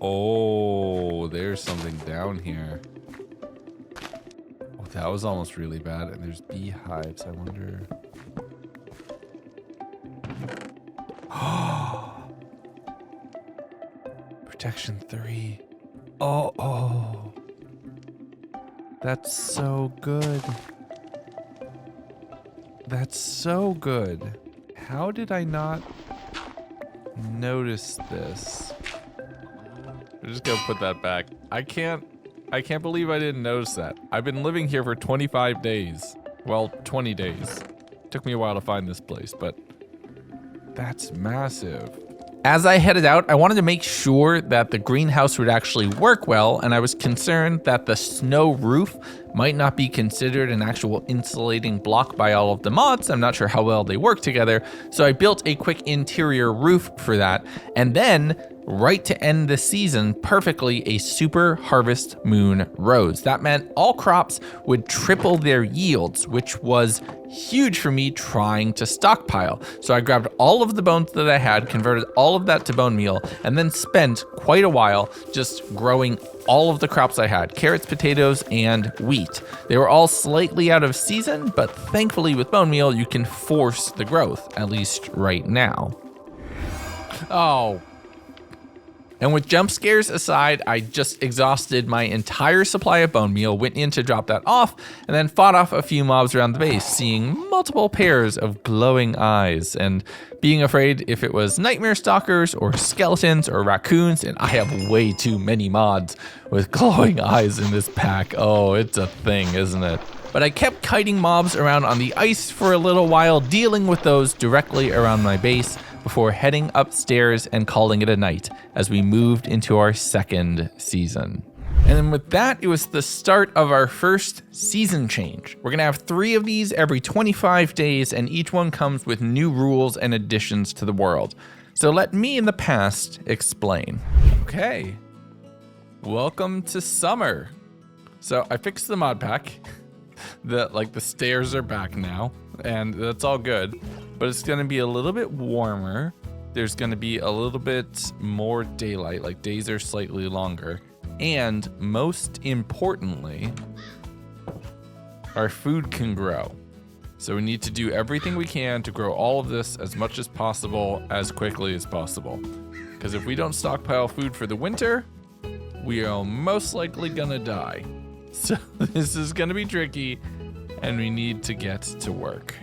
Oh, there's something down here. Oh, that was almost really bad. And there's beehives. I wonder. Protection 3. Oh. That's so good. That's so good. How did I not notice this? I'm just gonna put that back. I can't believe I didn't notice that. I've been living here for 25 days. Well, 20 days. Took me a while to find this place, but that's massive. As I headed out, I wanted to make sure that the greenhouse would actually work well, and I was concerned that the snow roof might not be considered an actual insulating block by all of the mods. I'm not sure how well they work together, so I built a quick interior roof for that, and then right to end the season perfectly, a super harvest moon rose. That meant all crops would triple their yields, which was huge for me trying to stockpile. So I grabbed all of the bones that I had, converted all of that to bone meal, and then spent quite a while just growing all of the crops I had: carrots, potatoes, and wheat. They were all slightly out of season, but thankfully with bone meal, you can force the growth, at least right now. Oh. And with jump scares aside, I just exhausted my entire supply of bone meal, went in to drop that off, and then fought off a few mobs around the base, seeing multiple pairs of glowing eyes, and being afraid if it was nightmare stalkers or skeletons or raccoons, and I have way too many mods with glowing eyes in this pack. Oh, it's a thing, isn't it? But I kept kiting mobs around on the ice for a little while, dealing with those directly around my base, before heading upstairs and calling it a night as we moved into our second season. And then with that, it was the start of our first season change. We're gonna have 3 of these every 25 days, and each one comes with new rules and additions to the world. So let me in the past explain. Okay, welcome to summer. So I fixed the mod pack. The stairs are back now, and that's all good. But it's gonna be a little bit warmer. There's gonna be a little bit more daylight, like days are slightly longer. And most importantly, our food can grow. So we need to do everything we can to grow all of this as much as possible, as quickly as possible. Because if we don't stockpile food for the winter, we are most likely gonna die. So this is gonna be tricky, and we need to get to work.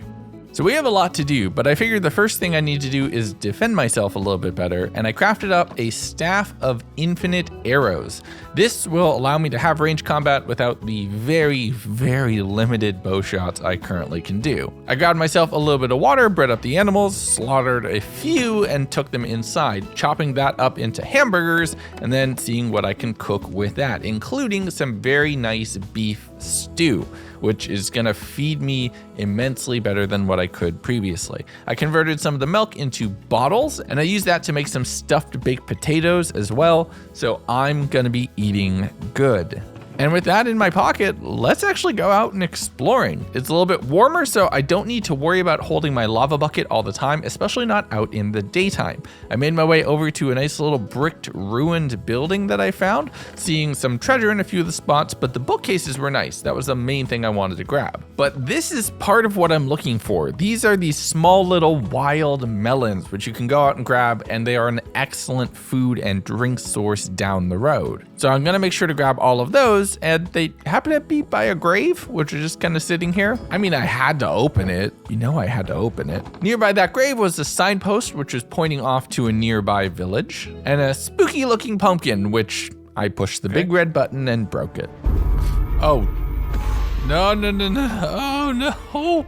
So we have a lot to do, but I figured the first thing I need to do is defend myself a little bit better, and I crafted up a staff of infinite arrows. This will allow me to have range combat without the very, very limited bow shots I currently can do. I grabbed myself a little bit of water, bred up the animals, slaughtered a few, and took them inside, chopping that up into hamburgers, and then seeing what I can cook with that, including some very nice beef stew, which is gonna feed me immensely better than what I could previously. I converted some of the milk into bottles, and I used that to make some stuffed baked potatoes as well, so I'm gonna be eating good. And with that in my pocket, let's actually go out and exploring. It's a little bit warmer, so I don't need to worry about holding my lava bucket all the time, especially not out in the daytime. I made my way over to a nice little bricked ruined building that I found, seeing some treasure in a few of the spots, but the bookcases were nice. That was the main thing I wanted to grab. But this is part of what I'm looking for. These are these small little wild melons, which you can go out and grab, and they are an excellent food and drink source down the road. So I'm gonna make sure to grab all of those, and they happen to be by a grave, which is just kind of sitting here. I mean, I had to open it. You know I had to open it. Nearby that grave was a signpost, which was pointing off to a nearby village, and a spooky looking pumpkin, which I pushed the big red button and broke it. Oh, no. Oh, no.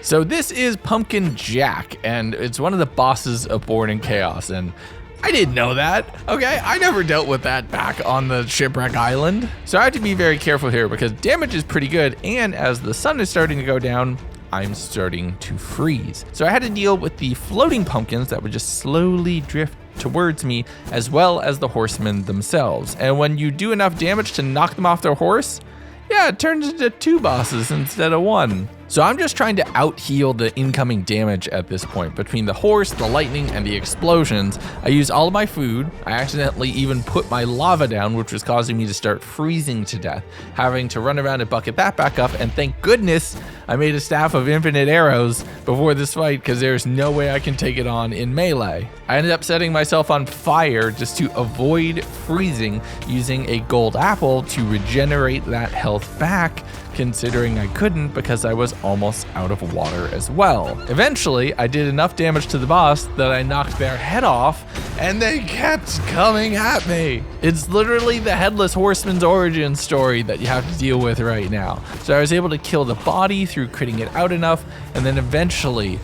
So this is Pumpkin Jack, and it's one of the bosses of Born in Chaos, and I didn't know that. Okay, I never dealt with that back on the Shipwreck Island. So I have to be very careful here because damage is pretty good, and as the sun is starting to go down, I'm starting to freeze. So I had to deal with the floating pumpkins that would just slowly drift towards me, as well as the horsemen themselves. And when you do enough damage to knock them off their horse, yeah, it turns into 2 bosses instead of 1. So I'm just trying to out-heal the incoming damage at this point. Between the horse, the lightning, and the explosions, I used all of my food. I accidentally even put my lava down, which was causing me to start freezing to death, having to run around and bucket that back up, and thank goodness I made a staff of infinite arrows before this fight because there's no way I can take it on in melee. I ended up setting myself on fire just to avoid freezing, using a gold apple to regenerate that health back, considering I couldn't because I was almost out of water as well. Eventually, I did enough damage to the boss that I knocked their head off, and they kept coming at me. It's literally the Headless Horseman's origin story that you have to deal with right now. So I was able to kill the body through critting it out enough, and then eventually,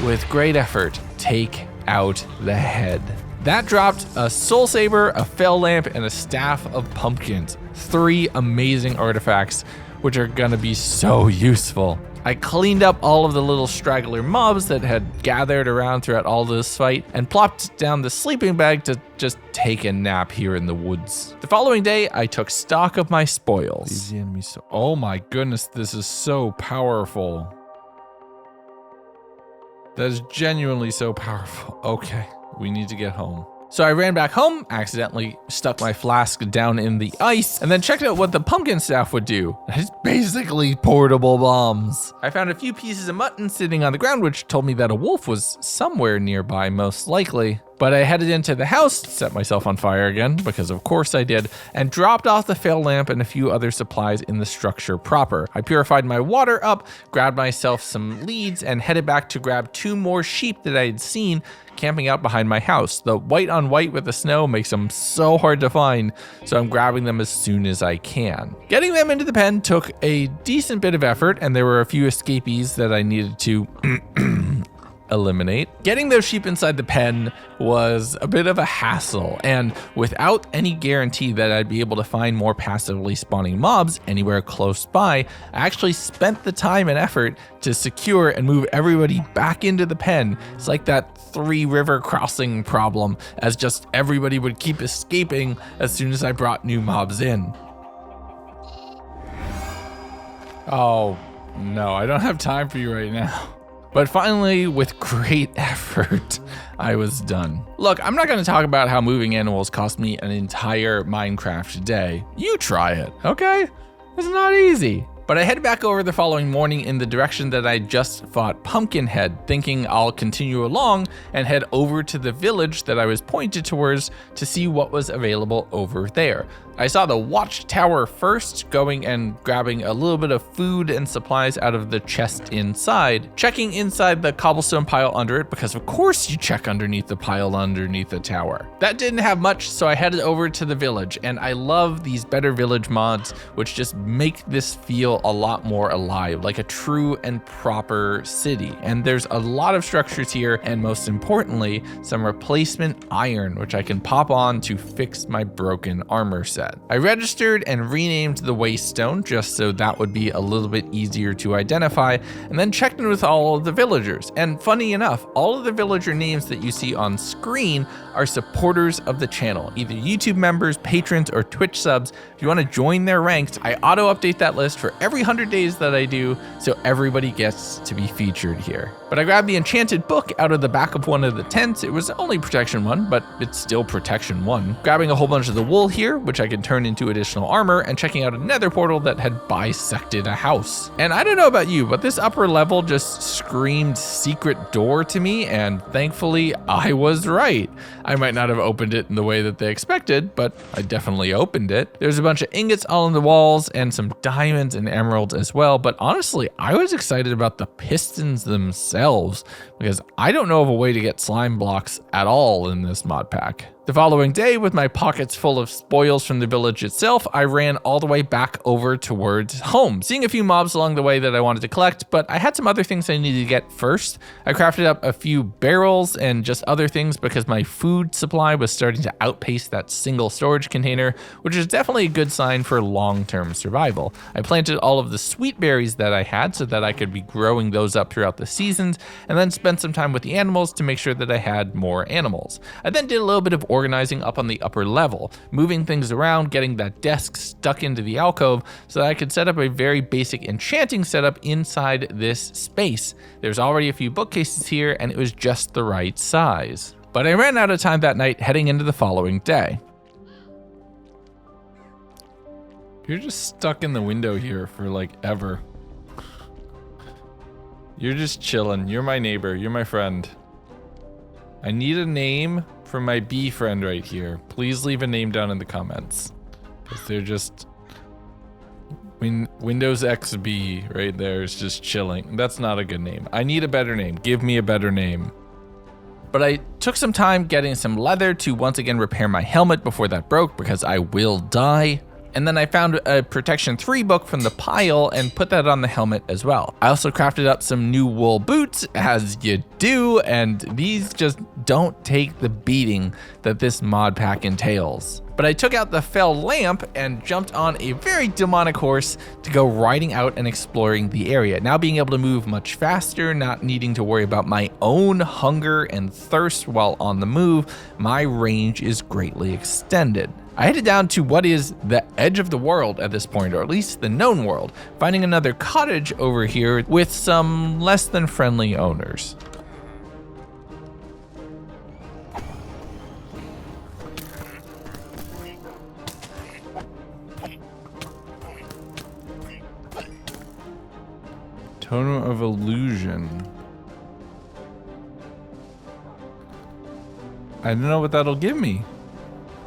with great effort, take out the head. That dropped a soul saber, a fell lamp, and a staff of pumpkins. 3 amazing artifacts which are gonna be so useful. I cleaned up all of the little straggler mobs that had gathered around throughout all this fight and plopped down the sleeping bag to just take a nap here in the woods. The following day, I took stock of my spoils. Oh my goodness, this is so powerful. That is genuinely so powerful. Okay, we need to get home. So I ran back home, accidentally stuck my flask down in the ice, and then checked out what the pumpkin staff would do. It's basically portable bombs. I found a few pieces of mutton sitting on the ground, which told me that a wolf was somewhere nearby, most likely. But I headed into the house, set myself on fire again, because of course I did, and dropped off the fail lamp and a few other supplies in the structure proper. I purified my water up, grabbed myself some leads, and headed back to grab 2 more sheep that I had seen camping out behind my house. The white on white with the snow makes them so hard to find, so I'm grabbing them as soon as I can. Getting them into the pen took a decent bit of effort, and there were a few escapees that I needed to eliminate. Getting those sheep inside the pen was a bit of a hassle, and without any guarantee that I'd be able to find more passively spawning mobs anywhere close by, I actually spent the time and effort to secure and move everybody back into the pen. It's like that 3 river crossing problem, as just everybody would keep escaping as soon as I brought new mobs in. Oh no, I don't have time for you right now. But finally, with great effort, I was done. Look, I'm not going to talk about how moving animals cost me an entire Minecraft day. You try it, okay? It's not easy. But I headed back over the following morning in the direction that I just fought Pumpkinhead, thinking I'll continue along and head over to the village that I was pointed towards to see what was available over there. I saw the watchtower first, going and grabbing a little bit of food and supplies out of the chest inside, checking inside the cobblestone pile under it, because of course you check underneath the pile underneath the tower. That didn't have much, so I headed over to the village, and I love these Better Village mods, which just make this feel a lot more alive, like a true and proper city. And there's a lot of structures here, and most importantly, some replacement iron, which I can pop on to fix my broken armor set. I registered and renamed the Waystone just so that would be a little bit easier to identify, and then checked in with all of the villagers. And funny enough, all of the villager names that you see on screen are supporters of the channel, either YouTube members, patrons, or Twitch subs. If you want to join their ranks, I auto-update that list for every 100 days that I do, so everybody gets to be featured here. But I grabbed the enchanted book out of the back of one of the tents. It was only protection 1, but it's still protection 1. Grabbing a whole bunch of the wool here, which I can turn into additional armor, and checking out a nether portal that had bisected a house. And I don't know about you, but this upper level just screamed secret door to me, and thankfully I was right. I might not have opened it in the way that they expected, but I definitely opened it. There's a bunch of ingots all on the walls and some diamonds and emeralds as well, but honestly, I was excited about the pistons themselves because I don't know of a way to get slime blocks at all in this mod pack. The following day, with my pockets full of spoils from the village itself, I ran all the way back over towards home, seeing a few mobs along the way that I wanted to collect, but I had some other things I needed to get first. I crafted up a few barrels and just other things because my food supply was starting to outpace that single storage container, which is definitely a good sign for long-term survival. I planted all of the sweet berries that I had so that I could be growing those up throughout the seasons, and then spent some time with the animals to make sure that I had more animals. I then did a little bit of organizing up on the upper level, moving things around, getting that desk stuck into the alcove so that I could set up a very basic enchanting setup inside this space. There's already a few bookcases here, and it was just the right size. But I ran out of time that night, heading into the following day. You're just stuck in the window here for like ever. You're just chilling. You're my neighbor. You're my friend. I need a name for my bee friend right here. Please leave a name down in the comments. Because they're just... Windows XB right there is just chilling. That's not a good name. I need a better name. Give me a better name. But I took some time getting some leather to once again repair my helmet before that broke, because I will die. And then I found a Protection 3 book from the pile and put that on the helmet as well. I also crafted up some new wool boots, as you do, and these just don't take the beating that this mod pack entails. But I took out the fell lamp and jumped on a very demonic horse to go riding out and exploring the area. Now being able to move much faster, not needing to worry about my own hunger and thirst while on the move, my range is greatly extended. I headed down to what is the edge of the world at this point, or at least the known world, finding another cottage over here with some less than friendly owners. Totem of Illusion. I don't know what that'll give me.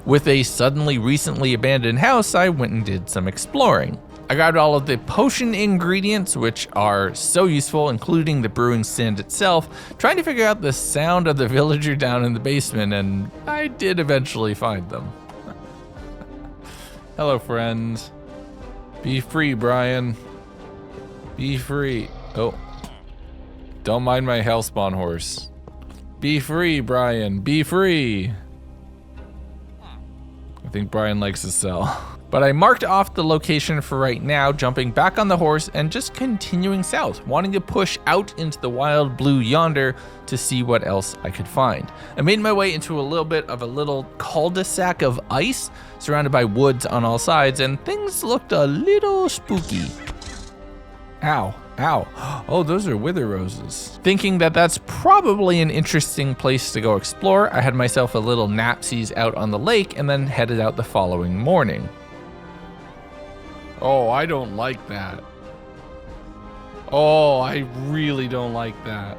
With a suddenly recently abandoned house, I went and did some exploring. I grabbed all of the potion ingredients, which are so useful, including the brewing stand itself, trying to figure out the sound of the villager down in the basement, and I did eventually find them. Hello, friends. Be free, Brian. Be free. Oh. Don't mind my hellspawn horse. Be free, Brian. Be free. I think Brian likes to sell. But I marked off the location for right now, jumping back on the horse and just continuing south, wanting to push out into the wild blue yonder to see what else I could find. I made my way into a little bit of a little cul-de-sac of ice, surrounded by woods on all sides, and things looked a little spooky. Ow. Ow. Oh, those are wither roses. Thinking that that's probably an interesting place to go explore, I had myself a little napsies out on the lake and then headed out the following morning. Oh, I don't like that. Oh, I really don't like that.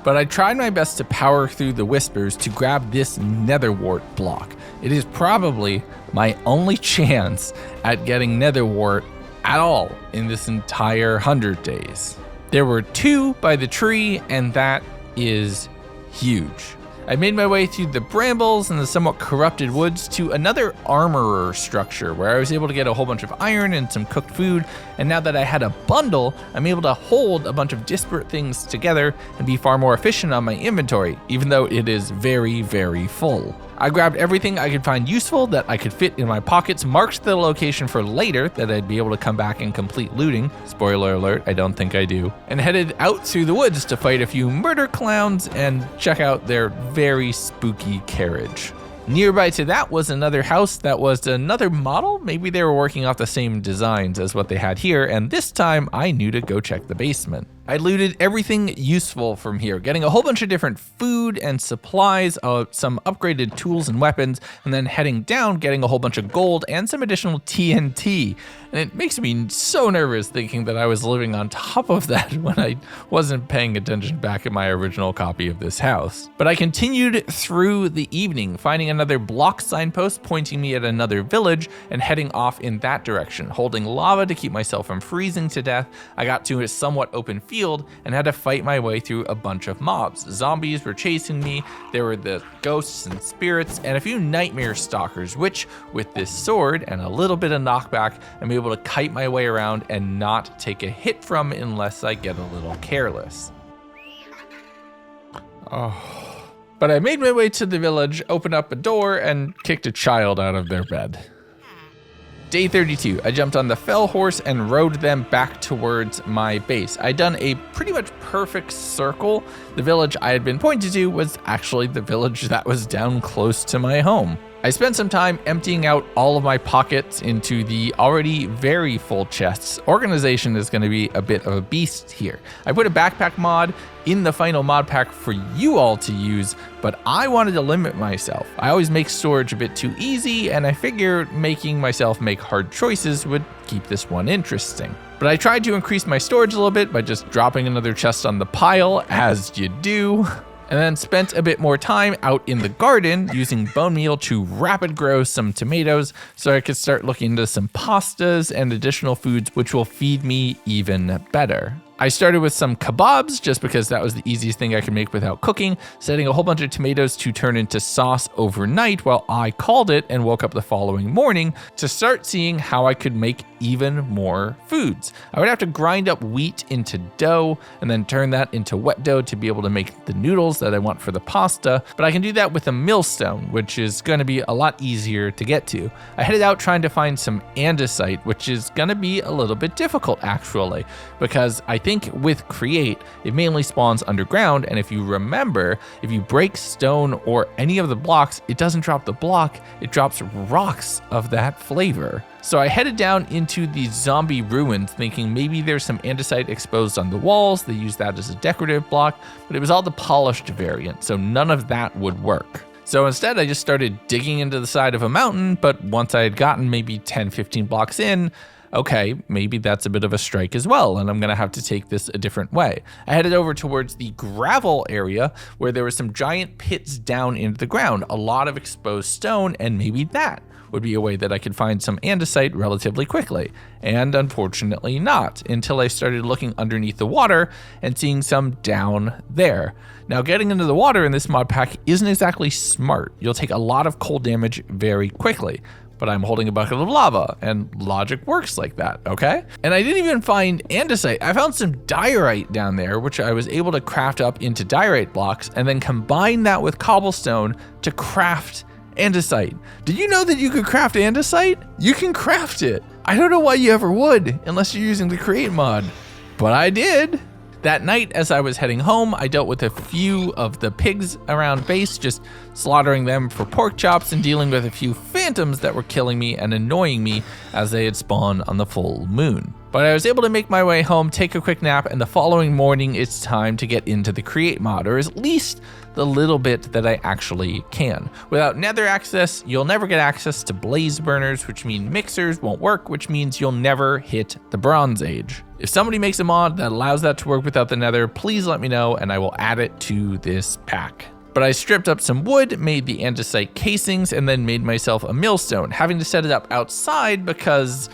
But I tried my best to power through the whispers to grab this netherwort block. It is probably my only chance at getting netherwort at all in this entire 100 days. There were 2 by the tree, and that is huge. I made my way through the brambles and the somewhat corrupted woods to another armorer structure where I was able to get a whole bunch of iron and some cooked food, and now that I had a bundle, I'm able to hold a bunch of disparate things together and be far more efficient on my inventory, even though it is very, very full. I grabbed everything I could find useful that I could fit in my pockets, marked the location for later that I'd be able to come back and complete looting. Spoiler alert, I don't think I do. And headed out through the woods to fight a few murder clowns and check out their very spooky carriage. Nearby to that was another house that was another model. Maybe they were working off the same designs as what they had here, and this time I knew to go check the basement. I looted everything useful from here, getting a whole bunch of different food and supplies, some upgraded tools and weapons, and then heading down, getting a whole bunch of gold and some additional TNT. And it makes me so nervous thinking that I was living on top of that when I wasn't paying attention back at my original copy of this house. But I continued through the evening, finding another block signpost pointing me at another village and heading off in that direction, holding lava to keep myself from freezing to death. I got to a somewhat open field and had to fight my way through a bunch of mobs. Zombies were chasing me, there were the ghosts and spirits, and a few nightmare stalkers, which, with this sword and a little bit of knockback, I'm able to kite my way around and not take a hit from unless I get a little careless. Oh. But I made my way to the village, opened up a door, and kicked a child out of their bed. Day 32, I jumped on the fell horse and rode them back towards my base. I'd done a pretty much perfect circle. The village I had been pointed to was actually the village that was down close to my home. I spent some time emptying out all of my pockets into the already very full chests. Organization is going to be a bit of a beast here. I put a backpack mod in the final mod pack for you all to use, but I wanted to limit myself. I always make storage a bit too easy, and I figured making myself make hard choices would keep this one interesting. But I tried to increase my storage a little bit by just dropping another chest on the pile, as you do. And then spent a bit more time out in the garden using bone meal to rapid grow some tomatoes so I could start looking into some pastas and additional foods which will feed me even better. I started with some kebabs just because that was the easiest thing I could make without cooking, setting a whole bunch of tomatoes to turn into sauce overnight while I called it and woke up the following morning to start seeing how I could make even more foods. I would have to grind up wheat into dough and then turn that into wet dough to be able to make the noodles that I want for the pasta, but I can do that with a millstone, which is going to be a lot easier to get to. I headed out trying to find some andesite, which is going to be a little bit difficult actually, because I think with Create, it mainly spawns underground, and if you remember, if you break stone or any of the blocks, it doesn't drop the block, it drops rocks of that flavor. So I headed down into the zombie ruins thinking maybe there's some andesite exposed on the walls, they use that as a decorative block, but it was all the polished variant, so none of that would work. So instead I just started digging into the side of a mountain, but once I had gotten maybe 10-15 blocks in, okay, maybe that's a bit of a strike as well, and I'm gonna have to take this a different way. I headed over towards the gravel area where there were some giant pits down into the ground, a lot of exposed stone, and maybe that would be a way that I could find some andesite relatively quickly. And unfortunately not, until I started looking underneath the water and seeing some down there. Now getting into the water in this mod pack isn't exactly smart. You'll take a lot of cold damage very quickly. But I'm holding a bucket of lava, and logic works like that, okay? And I didn't even find andesite. I found some diorite down there, which I was able to craft up into diorite blocks, and then combine that with cobblestone to craft andesite. Did you know that you could craft andesite? You can craft it. I don't know why you ever would, unless you're using the Create mod, but I did. That night, as I was heading home, I dealt with a few of the pigs around base, just slaughtering them for pork chops and dealing with a few phantoms that were killing me and annoying me as they had spawned on the full moon. But I was able to make my way home, take a quick nap, and the following morning it's time to get into the Create mod, or at least the little bit that I actually can. Without Nether access, you'll never get access to blaze burners, which mean mixers won't work, which means you'll never hit the Bronze Age. If somebody makes a mod that allows that to work without the Nether, please let me know and I will add it to this pack. But I stripped up some wood, made the andesite casings, and then made myself a millstone, having to set it up outside because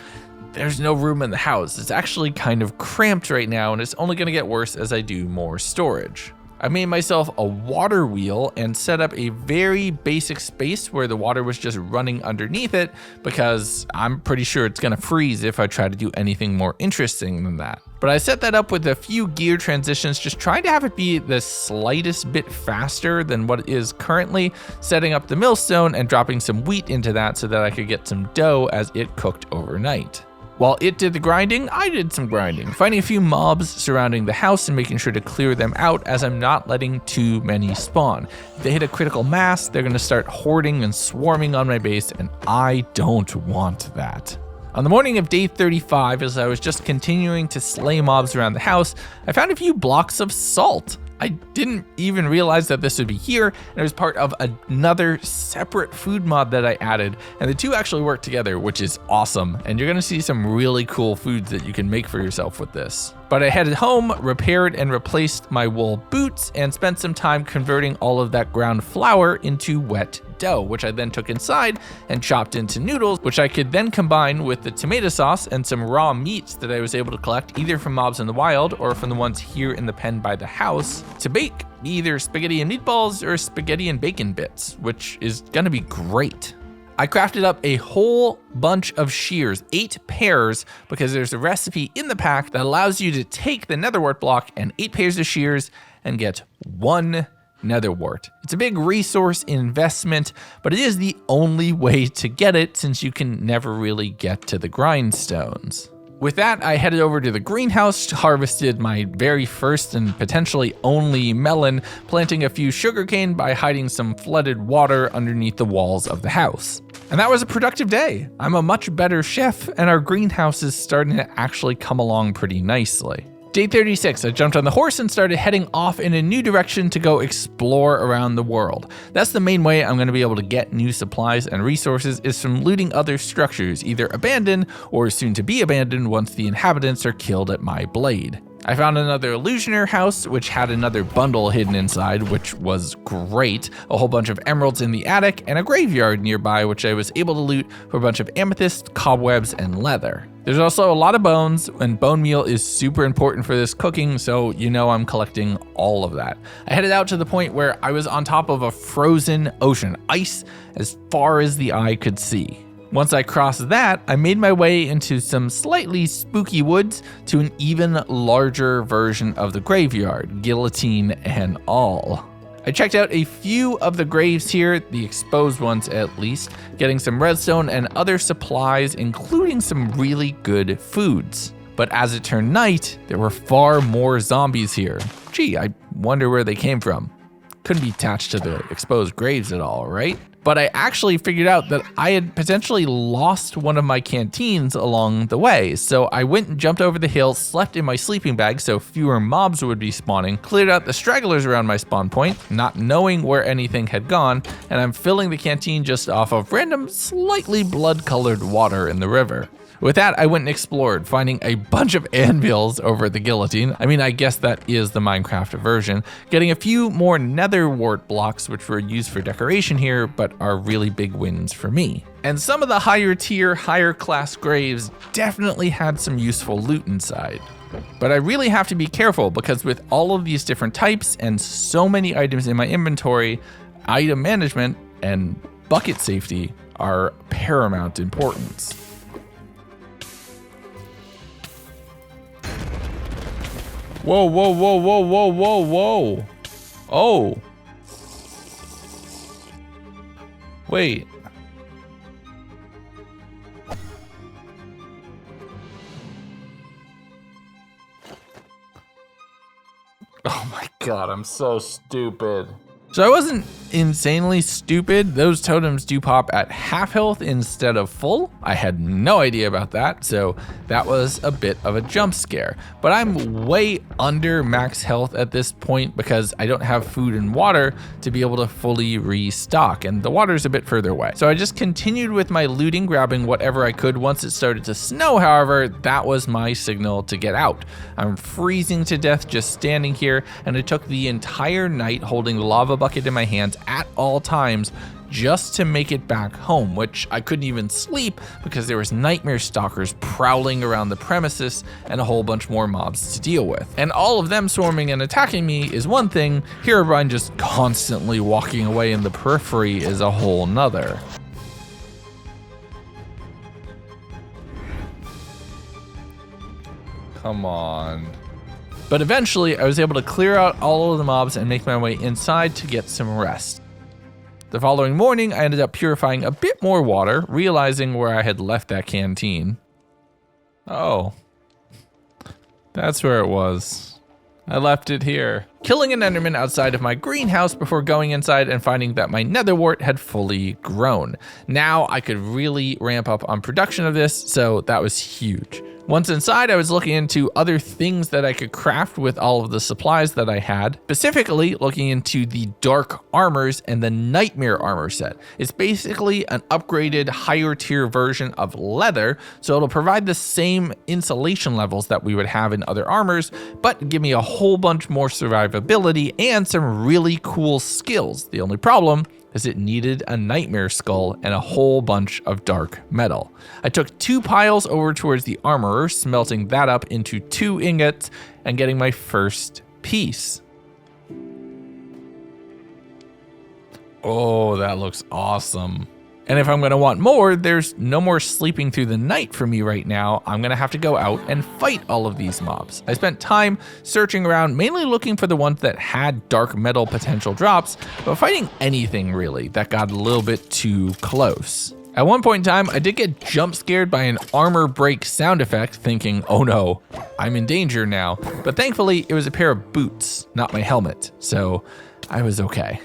there's no room in the house. It's actually kind of cramped right now, and it's only gonna get worse as I do more storage. I made myself a water wheel and set up a very basic space where the water was just running underneath it because I'm pretty sure it's gonna freeze if I try to do anything more interesting than that. But I set that up with a few gear transitions, just trying to have it be the slightest bit faster than what it is currently, setting up the millstone and dropping some wheat into that so that I could get some dough as it cooked overnight. While it did the grinding, I did some grinding, finding a few mobs surrounding the house and making sure to clear them out as I'm not letting too many spawn. If they hit a critical mass, they're gonna start hoarding and swarming on my base, and I don't want that. On the morning of day 35, as I was just continuing to slay mobs around the house, I found a few blocks of salt. I didn't even realize that this would be here, and it was part of another separate food mod that I added, and the two actually work together, which is awesome, and you're gonna see some really cool foods that you can make for yourself with this. But I headed home, repaired and replaced my wool boots, and spent some time converting all of that ground flour into wet dough, which I then took inside and chopped into noodles, which I could then combine with the tomato sauce and some raw meats that I was able to collect either from mobs in the wild or from the ones here in the pen by the house to bake either spaghetti and meatballs or spaghetti and bacon bits, which is gonna be great. I crafted up a whole bunch of shears, 8 pairs, because there's a recipe in the pack that allows you to take the netherwort block and 8 pairs of shears and get 1 nether wart. It's a big resource investment, but it is the only way to get it since you can never really get to the grindstones. With that, I headed over to the greenhouse, harvested my very first and potentially only melon, planting a few sugarcane by hiding some flooded water underneath the walls of the house. And that was a productive day. I'm a much better chef, and our greenhouse is starting to actually come along pretty nicely. Day 36, I jumped on the horse and started heading off in a new direction to go explore around the world. That's the main way I'm going to be able to get new supplies and resources is from looting other structures, either abandoned or soon to be abandoned once the inhabitants are killed at my blade. I found another illusioner house, which had another bundle hidden inside, which was great, a whole bunch of emeralds in the attic, and a graveyard nearby, which I was able to loot for a bunch of amethyst, cobwebs, and leather. There's also a lot of bones, and bone meal is super important for this cooking, so you know I'm collecting all of that. I headed out to the point where I was on top of a frozen ocean, ice as far as the eye could see. Once I crossed that, I made my way into some slightly spooky woods to an even larger version of the graveyard, guillotine and all. I checked out a few of the graves here, the exposed ones at least, getting some redstone and other supplies, including some really good foods. But as it turned night, there were far more zombies here. Gee, I wonder where they came from. Couldn't be attached to the exposed graves at all, right? But I actually figured out that I had potentially lost one of my canteens along the way. So I went and jumped over the hill, slept in my sleeping bag so fewer mobs would be spawning, cleared out the stragglers around my spawn point, not knowing where anything had gone, and I'm filling the canteen just off of random, slightly blood-colored water in the river. With that, I went and explored, finding a bunch of anvils over at the guillotine. I mean, I guess that is the Minecraft version. Getting a few more nether wart blocks, which were used for decoration here, but are really big wins for me. And some of the higher tier, higher class graves definitely had some useful loot inside. But I really have to be careful because with all of these different types and so many items in my inventory, item management and bucket safety are paramount importance. Whoa, whoa, whoa, whoa, whoa, whoa, whoa. Oh. Wait. Oh my god, I'm so stupid. So I wasn't insanely stupid. Those totems do pop at half health instead of full. I had no idea about that, so that was a bit of a jump scare. But I'm way under max health at this point because I don't have food and water to be able to fully restock, and the water's a bit further away. So I just continued with my looting, grabbing whatever I could. Once it started to snow, however, that was my signal to get out. I'm freezing to death just standing here, and it took the entire night holding the lava bucket in my hands at all times just to make it back home, which I couldn't even sleep because there was nightmare stalkers prowling around the premises and a whole bunch more mobs to deal with. And all of them swarming and attacking me is one thing, Herobrine just constantly walking away in the periphery is a whole nother. Come on. But eventually, I was able to clear out all of the mobs and make my way inside to get some rest. The following morning, I ended up purifying a bit more water, realizing where I had left that canteen. Oh. That's where it was. I left it here. Killing an enderman outside of my greenhouse before going inside and finding that my nether wart had fully grown. Now I could really ramp up on production of this, so that was huge. Once inside, I was looking into other things that I could craft with all of the supplies that I had, specifically looking into the dark armors and the nightmare armor set. It's basically an upgraded higher tier version of leather, so it'll provide the same insulation levels that we would have in other armors, but give me a whole bunch more survivability and some really cool skills. The only problem is it needed a nightmare skull and a whole bunch of dark metal. I took 2 piles over towards the armorer, smelting that up into 2 ingots and getting my first piece. Oh, that looks awesome. And if I'm gonna want more, there's no more sleeping through the night for me right now. I'm gonna have to go out and fight all of these mobs. I spent time searching around, mainly looking for the ones that had dark metal potential drops, but fighting anything really that got a little bit too close. At one point in time, I did get jump scared by an armor break sound effect, thinking, oh no, I'm in danger now. But thankfully, it was a pair of boots, not my helmet, so I was okay.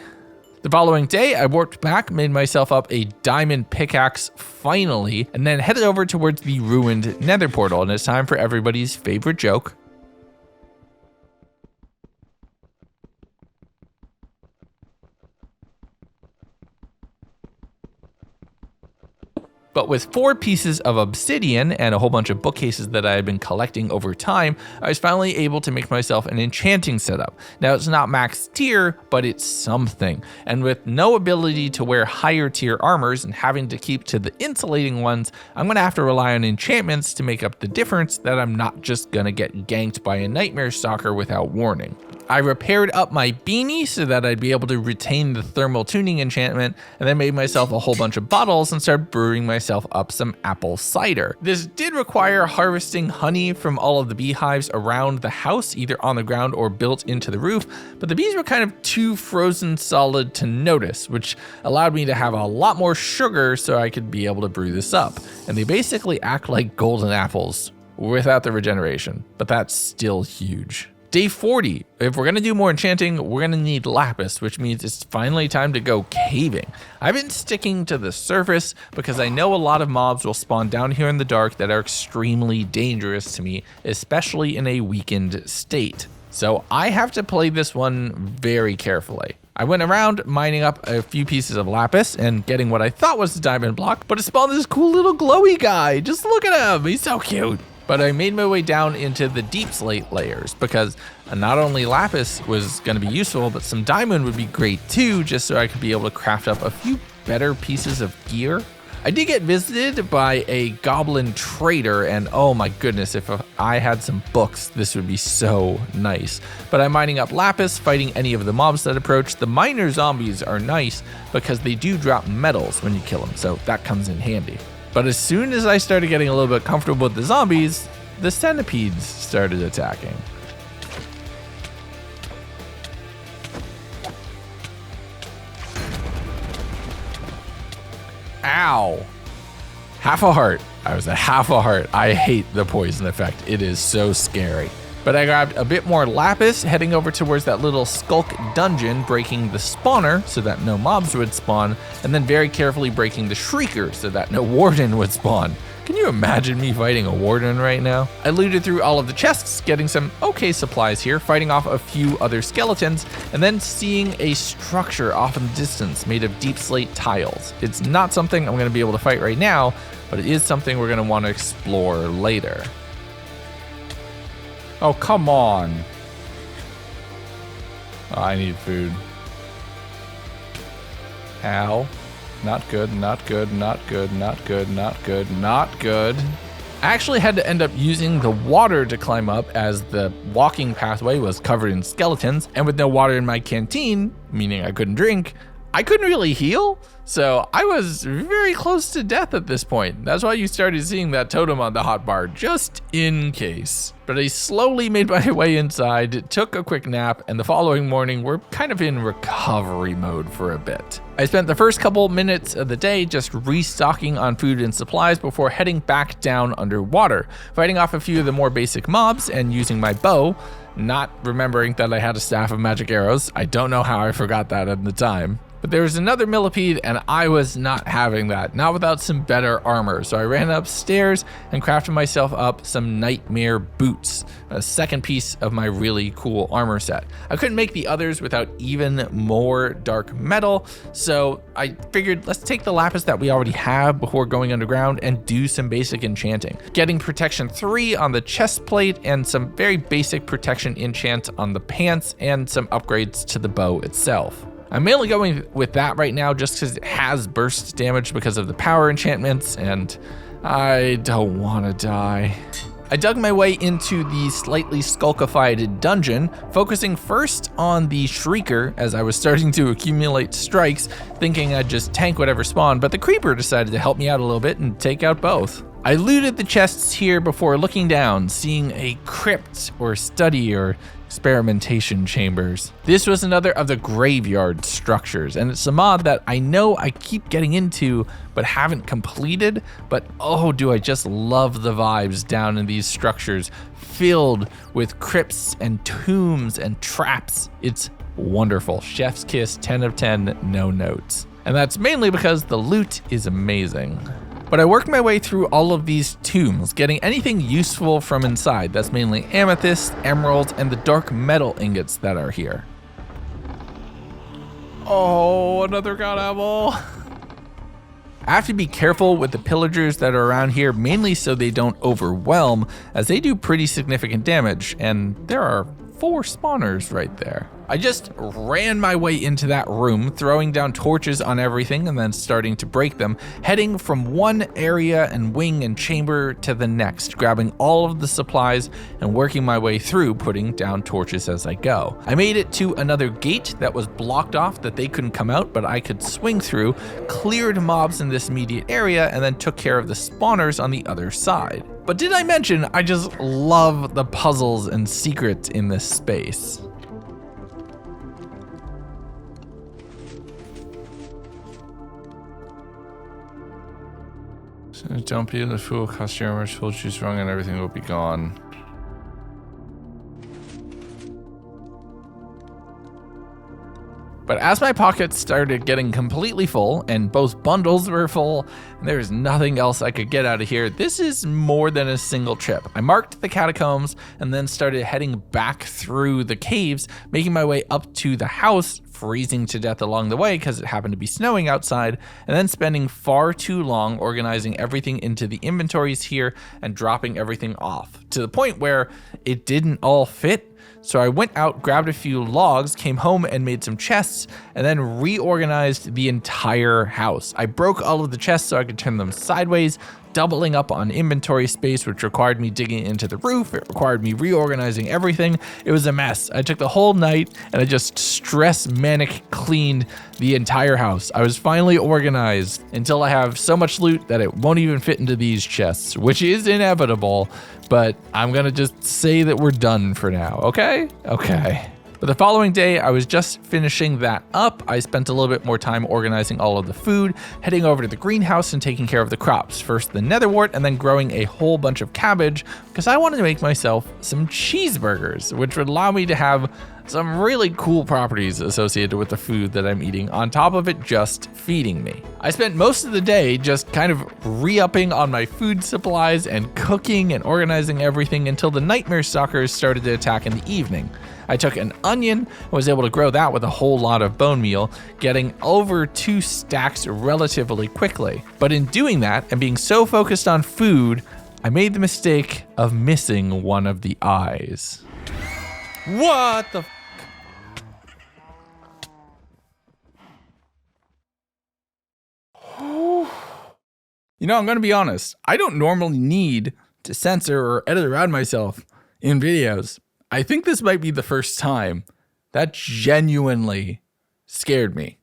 The following day, I warped back, made myself up a diamond pickaxe finally, and then headed over towards the ruined Nether portal, and it's time for everybody's favorite joke. But with 4 pieces of obsidian and a whole bunch of bookcases that I had been collecting over time, I was finally able to make myself an enchanting setup. Now it's not max tier, but it's something. And with no ability to wear higher tier armors and having to keep to the insulating ones, I'm gonna have to rely on enchantments to make up the difference that I'm not just gonna get ganked by a nightmare stalker without warning. I repaired up my beanie so that I'd be able to retain the thermal tuning enchantment, and then made myself a whole bunch of bottles and started brewing myself up some apple cider. This did require harvesting honey from all of the beehives around the house, either on the ground or built into the roof, but the bees were kind of too frozen solid to notice, which allowed me to have a lot more sugar so I could be able to brew this up. And they basically act like golden apples without the regeneration, but that's still huge. Day 40, if we're gonna do more enchanting, we're gonna need lapis, which means it's finally time to go caving. I've been sticking to the surface because I know a lot of mobs will spawn down here in the dark that are extremely dangerous to me, especially in a weakened state. So I have to play this one very carefully. I went around mining up a few pieces of lapis and getting what I thought was a diamond block, but it spawned this cool little glowy guy. Just look at him, he's so cute. But I made my way down into the deep slate layers because not only lapis was gonna be useful, but some diamond would be great too, just so I could be able to craft up a few better pieces of gear. I did get visited by a goblin trader, and oh my goodness, if I had some books, this would be so nice. But I'm mining up lapis, fighting any of the mobs that approach. The miner zombies are nice because they do drop metals when you kill them, so that comes in handy. But as soon as I started getting a little bit comfortable with the zombies, the centipedes started attacking. Ow! Half a heart. I was at half a heart. I hate the poison effect. It is so scary. But I grabbed a bit more lapis, heading over towards that little Sculk dungeon, breaking the spawner so that no mobs would spawn, and then very carefully breaking the shrieker so that no warden would spawn. Can you imagine me fighting a warden right now? I looted through all of the chests, getting some okay supplies here, fighting off a few other skeletons, and then seeing a structure off in the distance made of deep slate tiles. It's not something I'm gonna be able to fight right now, but it is something we're gonna wanna explore later. Oh, come on. Oh, I need food. Ow. Not good, not good, not good, not good, not good, not good. I actually had to end up using the water to climb up as the walking pathway was covered in skeletons, and with no water in my canteen, meaning I couldn't drink, I couldn't really heal, so I was very close to death at this point. That's why you started seeing that totem on the hotbar, just in case. But I slowly made my way inside, took a quick nap, and the following morning we're kind of in recovery mode for a bit. I spent the first couple minutes of the day just restocking on food and supplies before heading back down underwater, fighting off a few of the more basic mobs and using my bow, not remembering that I had a staff of magic arrows. I don't know how I forgot that at the time. But there was another millipede and I was not having that, not without some better armor. So I ran upstairs and crafted myself up some nightmare boots, a second piece of my really cool armor set. I couldn't make the others without even more dark metal, so I figured let's take the lapis that we already have before going underground and do some basic enchanting. Getting protection 3 on the chest plate and some very basic protection enchant on the pants and some upgrades to the bow itself. I'm mainly going with that right now just because it has burst damage because of the power enchantments, and I don't want to die. I dug my way into the slightly skulkified dungeon, focusing first on the Shrieker as I was starting to accumulate strikes, thinking I'd just tank whatever spawned, but the Creeper decided to help me out a little bit and take out both. I looted the chests here before looking down, seeing a crypt or study or experimentation chambers. This was another of the graveyard structures, and it's a mod that I know I keep getting into but haven't completed, but oh, do I just love the vibes down in these structures filled with crypts and tombs and traps. It's wonderful. Chef's kiss, 10 of 10, no notes. And that's mainly because the loot is amazing. But I worked my way through all of these tombs, getting anything useful from inside. That's mainly amethyst, emeralds, and the dark metal ingots that are here. Oh, another god apple. I have to be careful with the pillagers that are around here, mainly so they don't overwhelm, as they do pretty significant damage, and there are 4 spawners right there. I just ran my way into that room, throwing down torches on everything and then starting to break them, heading from one area and wing and chamber to the next, grabbing all of the supplies and working my way through, putting down torches as I go. I made it to another gate that was blocked off that they couldn't come out, but I could swing through, cleared mobs in this immediate area, and then took care of the spawners on the other side. But did I mention I just love the puzzles and secrets in this space? So don't be the fool, customers will choose wrong and everything will be gone. But as my pockets started getting completely full and both bundles were full and there's nothing else I could get out of here, this is more than a single trip. I marked the catacombs and then started heading back through the caves, making my way up to the house, freezing to death along the way because it happened to be snowing outside, and then spending far too long organizing everything into the inventories here and dropping everything off, to the point where it didn't all fit. So I went out, grabbed a few logs, came home and made some chests, and then reorganized the entire house. I broke all of the chests so I could turn them sideways, doubling up on inventory space, which required me digging into the roof. It required me reorganizing everything. It was a mess. I took the whole night and I just manic cleaned the entire house. I was finally organized until I have so much loot that it won't even fit into these chests, which is inevitable, but I'm gonna just say that we're done for now, okay? Okay. But the following day, I was just finishing that up. I spent a little bit more time organizing all of the food, heading over to the greenhouse and taking care of the crops. First the netherwort and then growing a whole bunch of cabbage because I wanted to make myself some cheeseburgers, which would allow me to have some really cool properties associated with the food that I'm eating, on top of it just feeding me. I spent most of the day just kind of re-upping on my food supplies and cooking and organizing everything until the nightmare stalkers started to attack in the evening. I took an onion and was able to grow that with a whole lot of bone meal, getting over 2 stacks relatively quickly. But in doing that and being so focused on food, I made the mistake of missing one of the eyes. What the You know, I'm gonna be honest, I don't normally need to censor or edit around myself in videos. I think this might be the first time that genuinely scared me.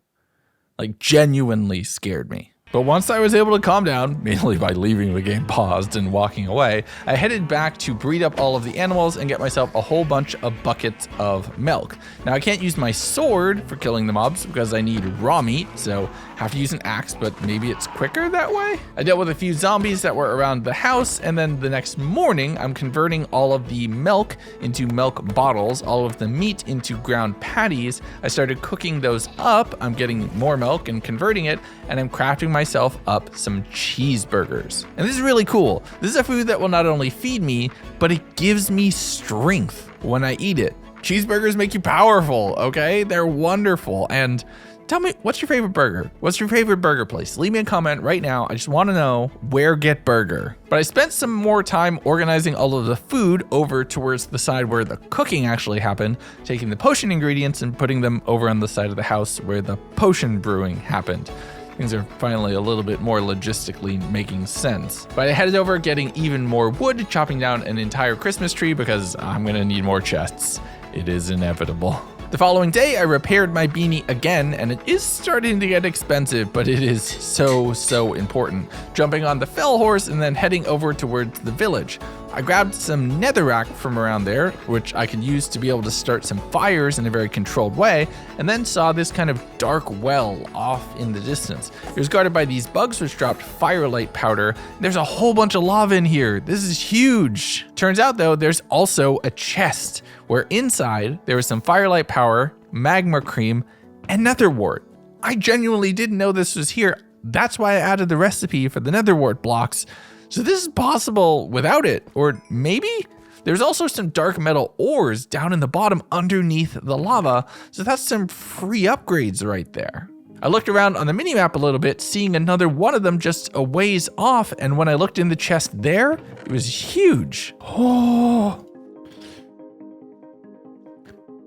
Like, genuinely scared me. But once I was able to calm down, mainly by leaving the game paused and walking away, I headed back to breed up all of the animals and get myself a whole bunch of buckets of milk. Now I can't use my sword for killing the mobs because I need raw meat, so I have to use an axe, but maybe it's quicker that way? I dealt with a few zombies that were around the house, and then the next morning, I'm converting all of the milk into milk bottles, all of the meat into ground patties. I started cooking those up. I'm getting more milk and converting it, and I'm crafting myself up some cheeseburgers. And this is really cool. This is a food that will not only feed me, but it gives me strength when I eat it. Cheeseburgers make you powerful, okay? They're wonderful. And tell me, what's your favorite burger? What's your favorite burger place? Leave me a comment right now. I just want to know where get burger. But I spent some more time organizing all of the food over towards the side where the cooking actually happened, taking the potion ingredients and putting them over on the side of the house where the potion brewing happened. Things are finally a little bit more logistically making sense. But I headed over getting even more wood, chopping down an entire Christmas tree because I'm gonna need more chests. It is inevitable. The following day, I repaired my beanie again, and it is starting to get expensive, but it is so important. Jumping on the fell horse and then heading over towards the village. I grabbed some netherrack from around there, which I could use to be able to start some fires in a very controlled way, and then saw this kind of dark well off in the distance. It was guarded by these bugs which dropped firelight powder. There's a whole bunch of lava in here. This is huge. Turns out though, there's also a chest where inside there was some firelight power, magma cream, and nether wart. I genuinely didn't know this was here. That's why I added the recipe for the nether wart blocks. So this is possible without it, or maybe? There's also some dark metal ores down in the bottom underneath the lava, so that's some free upgrades right there. I looked around on the minimap a little bit, seeing another one of them just a ways off, and when I looked in the chest there, it was huge. Oh.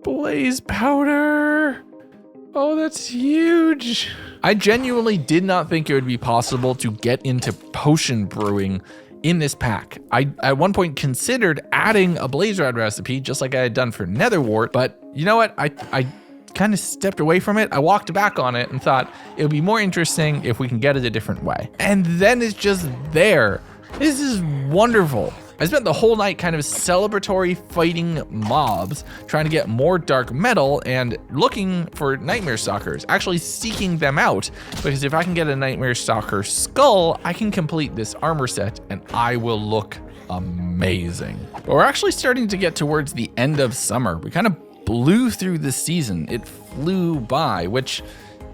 Blaze powder. Oh, that's huge. I genuinely did not think it would be possible to get into potion brewing in this pack. I at one point considered adding a blaze rod recipe just like I had done for nether wart, but you know what? I kind of stepped away from it. I walked back on it and thought it would be more interesting if we can get it a different way. And then it's just there. This is wonderful. I spent the whole night kind of celebratory fighting mobs, trying to get more dark metal and looking for Nightmare Stalkers, actually seeking them out, because if I can get a Nightmare Stalker skull, I can complete this armor set and I will look amazing. But we're actually starting to get towards the end of summer. We kind of blew through the season. It flew by, which,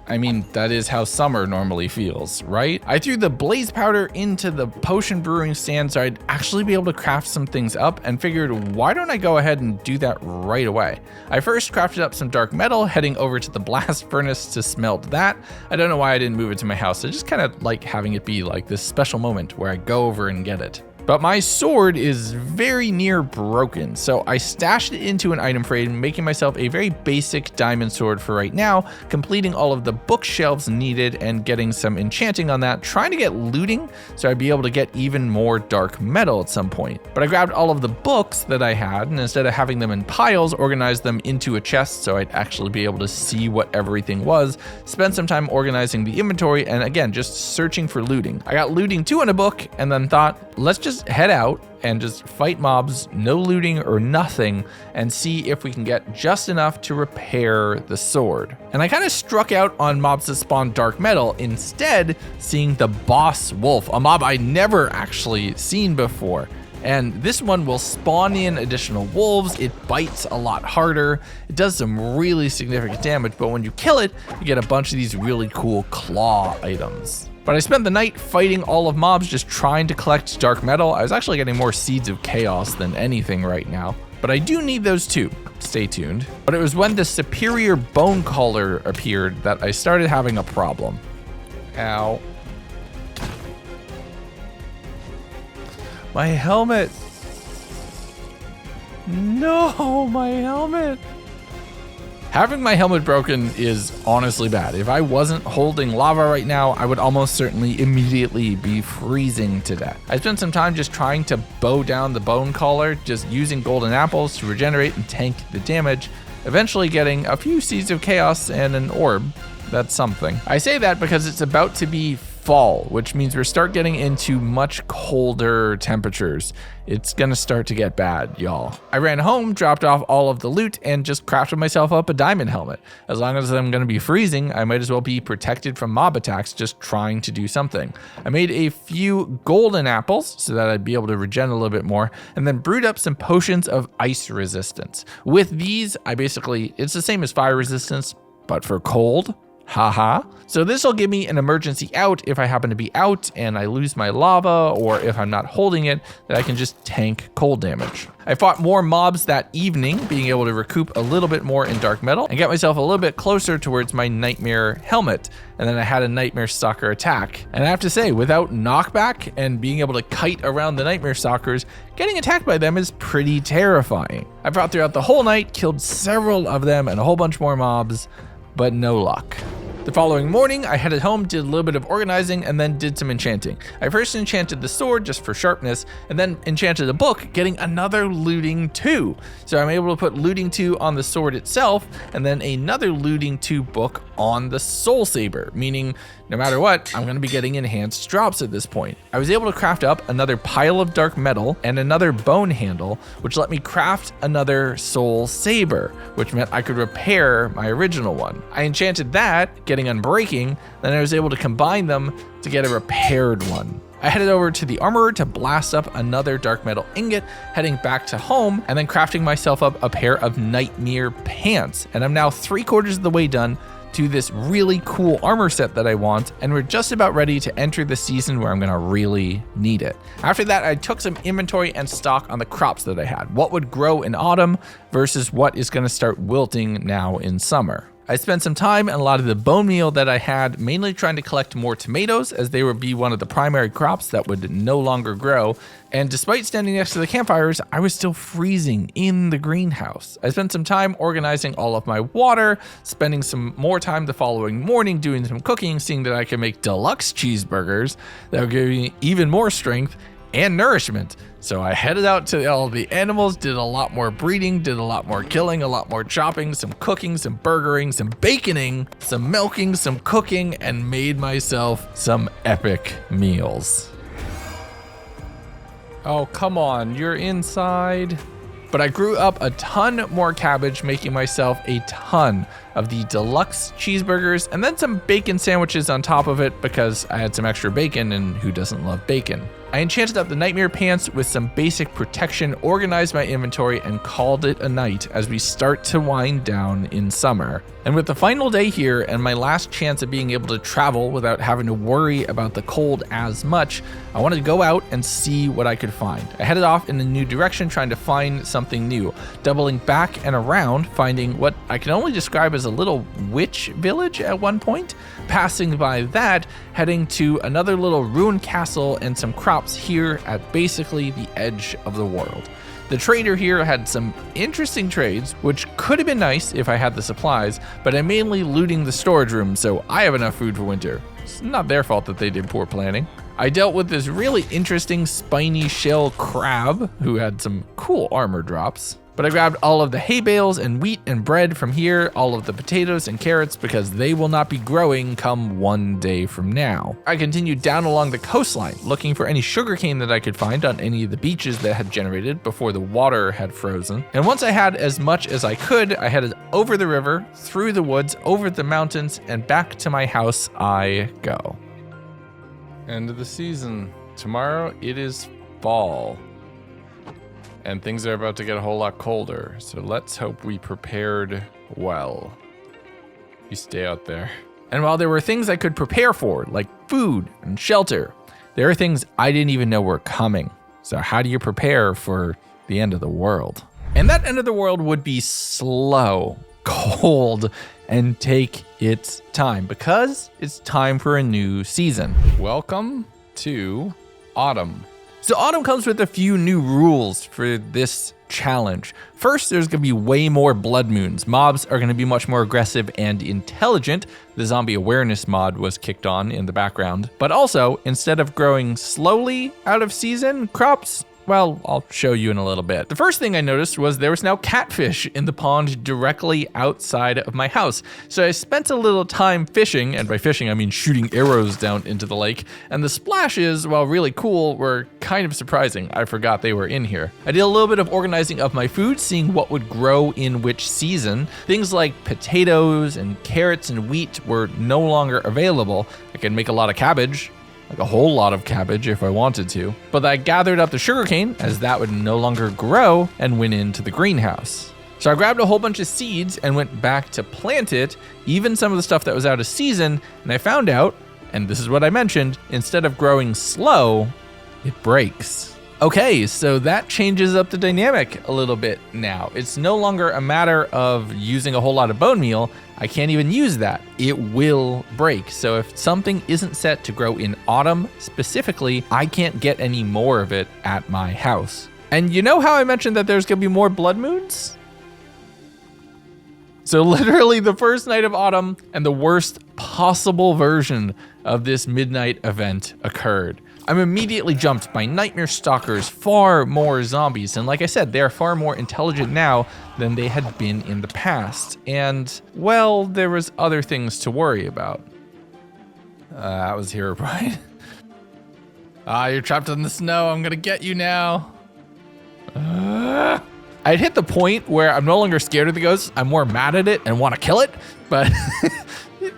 I mean, that is how summer normally feels, right? I threw the blaze powder into the potion brewing stand so I'd actually be able to craft some things up, and figured, why don't I go ahead and do that right away? I first crafted up some dark metal, heading over to the blast furnace to smelt that. I don't know why I didn't move it to my house. I just kind of like having it be like this special moment where I go over and get it. But my sword is very near broken, so I stashed it into an item frame, making myself a very basic diamond sword for right now, completing all of the bookshelves needed and getting some enchanting on that, trying to get looting so I'd be able to get even more dark metal at some point. But I grabbed all of the books that I had, and instead of having them in piles, organized them into a chest so I'd actually be able to see what everything was, spend some time organizing the inventory, and again, just searching for looting. I got looting 2 in a book, and then thought, let's just head out and just fight mobs, no looting or nothing, and see if we can get just enough to repair the sword. And I kind of struck out on mobs that spawn dark metal, instead seeing the boss wolf, a mob I never actually seen before. And this one will spawn in additional wolves. It bites a lot harder. It does some really significant damage, but when you kill it, you get a bunch of these really cool claw items. But I spent the night fighting all of mobs, just trying to collect dark metal. I was actually getting more seeds of chaos than anything right now, but I do need those too. Stay tuned. But it was when the superior bone caller appeared that I started having a problem. Ow. My helmet. No, my helmet. Having my helmet broken is honestly bad. If I wasn't holding lava right now, I would almost certainly immediately be freezing to death. I spent some time just trying to bow down the bone collar, just using golden apples to regenerate and tank the damage, eventually getting a few seeds of chaos and an orb. That's something. I say that because it's about to be fall, which means we're start getting into much colder temperatures. It's gonna start to get bad, y'all. I ran home, dropped off all of the loot, and just crafted myself up a diamond helmet. As long as I'm gonna be freezing, I might as well be protected from mob attacks, just trying to do something. I made a few golden apples so that I'd be able to regen a little bit more, and then brewed up some potions of ice resistance. With these, it's the same as fire resistance, but for cold. Haha. So this will give me an emergency out if I happen to be out and I lose my lava, or if I'm not holding it, that I can just tank cold damage. I fought more mobs that evening, being able to recoup a little bit more in dark metal and get myself a little bit closer towards my nightmare helmet. And then I had a Nightmare Stalker attack. And I have to say, without knockback and being able to kite around the Nightmare Stalkers, getting attacked by them is pretty terrifying. I fought throughout the whole night, killed several of them and a whole bunch more mobs, but no luck. The following morning, I headed home, did a little bit of organizing, and then did some enchanting. I first enchanted the sword just for sharpness, and then enchanted a book, getting another looting 2. So I'm able to put looting 2 on the sword itself, and then another looting 2 book on the soul saber, meaning no matter what, I'm going to be getting enhanced drops at this point. I was able to craft up another pile of dark metal and another bone handle, which let me craft another soul saber, which meant I could repair my original one. I enchanted that, getting unbreaking, then I was able to combine them to get a repaired one. I headed over to the armorer to blast up another dark metal ingot, heading back to home, and then crafting myself up a pair of nightmare pants. And I'm now 3/4 of the way done to this really cool armor set that I want, and we're just about ready to enter the season where I'm gonna really need it. After that, I took some inventory and stock on the crops that I had. What would grow in autumn versus what is gonna start wilting now in summer. I spent some time and a lot of the bone meal that I had mainly trying to collect more tomatoes, as they would be one of the primary crops that would no longer grow. And despite standing next to the campfires, I was still freezing in the greenhouse. I spent some time organizing all of my water, spending some more time the following morning doing some cooking, seeing that I could make deluxe cheeseburgers that would give me even more strength and nourishment. So I headed out to all the animals, did a lot more breeding, did a lot more killing, a lot more chopping, some cooking, some burgering, some baconing, some milking, some cooking, and made myself some epic meals. Oh, come on, you're inside. But I grew up a ton more cabbage, making myself a ton of the deluxe cheeseburgers and then some bacon sandwiches on top of it because I had some extra bacon, and who doesn't love bacon? I enchanted up the nightmare pants with some basic protection, organized my inventory, and called it a night as we start to wind down in summer. And with the final day here and my last chance of being able to travel without having to worry about the cold as much, I wanted to go out and see what I could find. I headed off in a new direction trying to find something new, doubling back and around, finding what I can only describe as a little witch village at one point, passing by that, heading to another little ruined castle and some crops here at basically the edge of the world. The trader here had some interesting trades, which could have been nice if I had the supplies, but I'm mainly looting the storage room, so I have enough food for winter. It's not their fault that they did poor planning. I dealt with this really interesting spiny shell crab who had some cool armor drops. But I grabbed all of the hay bales and wheat and bread from here, all of the potatoes and carrots, because they will not be growing come one day from now. I continued down along the coastline, looking for any sugarcane that I could find on any of the beaches that had generated before the water had frozen. And once I had as much as I could, I headed over the river, through the woods, over the mountains, and back to my house I go. End of the season. Tomorrow it is fall. And things are about to get a whole lot colder, so let's hope we prepared well. You stay out there. And while there were things I could prepare for, like food and shelter, there are things I didn't even know were coming. So how do you prepare for the end of the world? And that end of the world would be slow, cold, and take its time, because it's time for a new season. Welcome to autumn. So autumn comes with a few new rules for this challenge. First, there's gonna be way more blood moons. Mobs are gonna be much more aggressive and intelligent. The zombie awareness mod was kicked on in the background. But also, instead of growing slowly out of season, crops, well, I'll show you in a little bit. The first thing I noticed was there was now catfish in the pond directly outside of my house. So I spent a little time fishing, and by fishing I mean shooting arrows down into the lake, and the splashes, while really cool, were kind of surprising. I forgot they were in here. I did a little bit of organizing of my food, seeing what would grow in which season. Things like potatoes and carrots and wheat were no longer available. I could make a lot of cabbage, like a whole lot of cabbage if I wanted to. But I gathered up the sugarcane, as that would no longer grow, and went into the greenhouse. So I grabbed a whole bunch of seeds and went back to plant it, even some of the stuff that was out of season, and I found out, and this is what I mentioned, instead of growing slow, it breaks. Okay, so that changes up the dynamic a little bit now. It's no longer a matter of using a whole lot of bone meal. I can't even use that. It will break. So if something isn't set to grow in autumn specifically, I can't get any more of it at my house. And you know how I mentioned that there's gonna be more blood moons? So literally the first night of autumn and the worst possible version of this midnight event occurred. I'm immediately jumped by nightmare stalkers, far more zombies, and like I said, they are far more intelligent now than they had been in the past. And, well, there was other things to worry about. That was Herobrine. You're trapped in the snow, I'm gonna get you now. I'd hit the point where I'm no longer scared of the ghosts, I'm more mad at it and want to kill it, but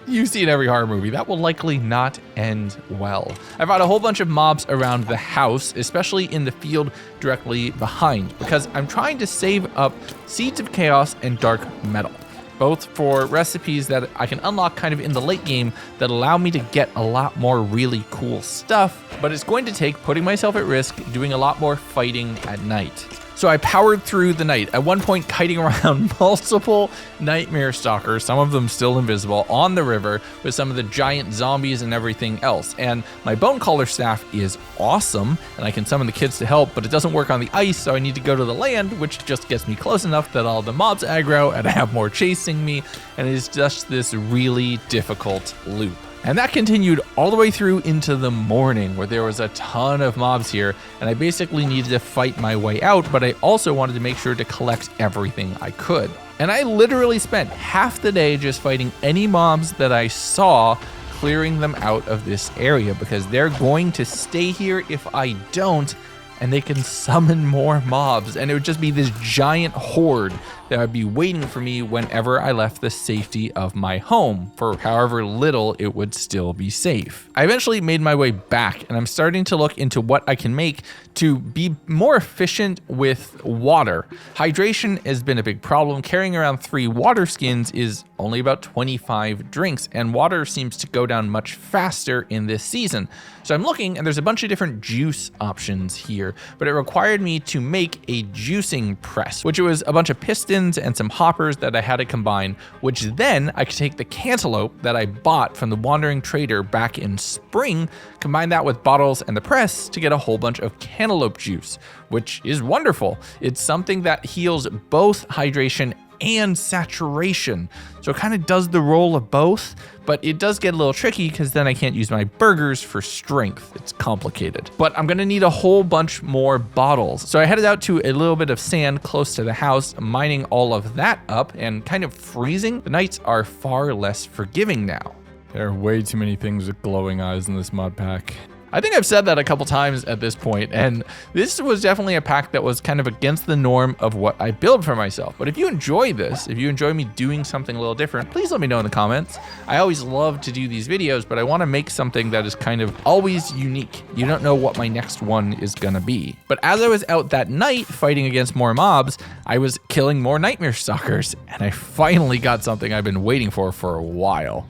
you've seen every horror movie. That will likely not end well. I fought a whole bunch of mobs around the house, especially in the field directly behind, because I'm trying to save up seeds of chaos and dark metal, both for recipes that I can unlock kind of in the late game that allow me to get a lot more really cool stuff, but it's going to take putting myself at risk, doing a lot more fighting at night. So I powered through the night, at one point kiting around multiple nightmare stalkers, some of them still invisible, on the river with some of the giant zombies and everything else. And my bone collar staff is awesome, and I can summon the kids to help, but it doesn't work on the ice, so I need to go to the land, which just gets me close enough that all the mobs aggro and I have more chasing me, and it is just this really difficult loop. And that continued all the way through into the morning, where there was a ton of mobs here, and I basically needed to fight my way out, but I also wanted to make sure to collect everything I could. And I literally spent half the day just fighting any mobs that I saw, clearing them out of this area, because they're going to stay here if I don't, and they can summon more mobs, and it would just be this giant horde that would be waiting for me whenever I left the safety of my home, for however little it would still be safe. I eventually made my way back, and I'm starting to look into what I can make to be more efficient with water. Hydration has been a big problem. Carrying around 3 water skins is only about 25 drinks, and water seems to go down much faster in this season. So I'm looking, and there's a bunch of different juice options here, but it required me to make a juicing press, which was a bunch of pistons and some hoppers that I had to combine, which then I could take the cantaloupe that I bought from the wandering trader back in spring, combine that with bottles and the press to get a whole bunch of cantaloupe juice, which is wonderful. It's something that heals both hydration and saturation. So it kind of does the role of both, but it does get a little tricky because then I can't use my burgers for strength. It's complicated. But I'm gonna need a whole bunch more bottles. So I headed out to a little bit of sand close to the house, mining all of that up and kind of freezing. The nights are far less forgiving now. There are way too many things with glowing eyes in this mod pack. I think I've said that a couple times at this point, and this was definitely a pack that was kind of against the norm of what I build for myself. But if you enjoy this, if you enjoy me doing something a little different, please let me know in the comments. I always love to do these videos, but I want to make something that is kind of always unique. You don't know what my next one is gonna be. But as I was out that night fighting against more mobs, I was killing more nightmare stalkers, and I finally got something I've been waiting for a while.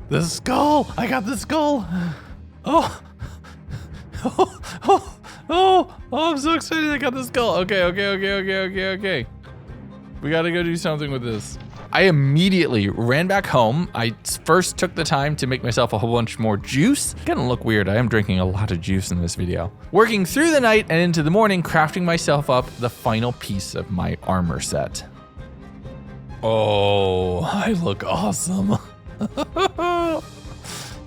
The skull! I got the skull! Oh, I'm so excited I got the skull. Okay. We gotta go do something with this. I immediately ran back home. I first took the time to make myself a whole bunch more juice. It's gonna look weird. I am drinking a lot of juice in this video. Working through the night and into the morning, crafting myself up the final piece of my armor set. Oh, I look awesome.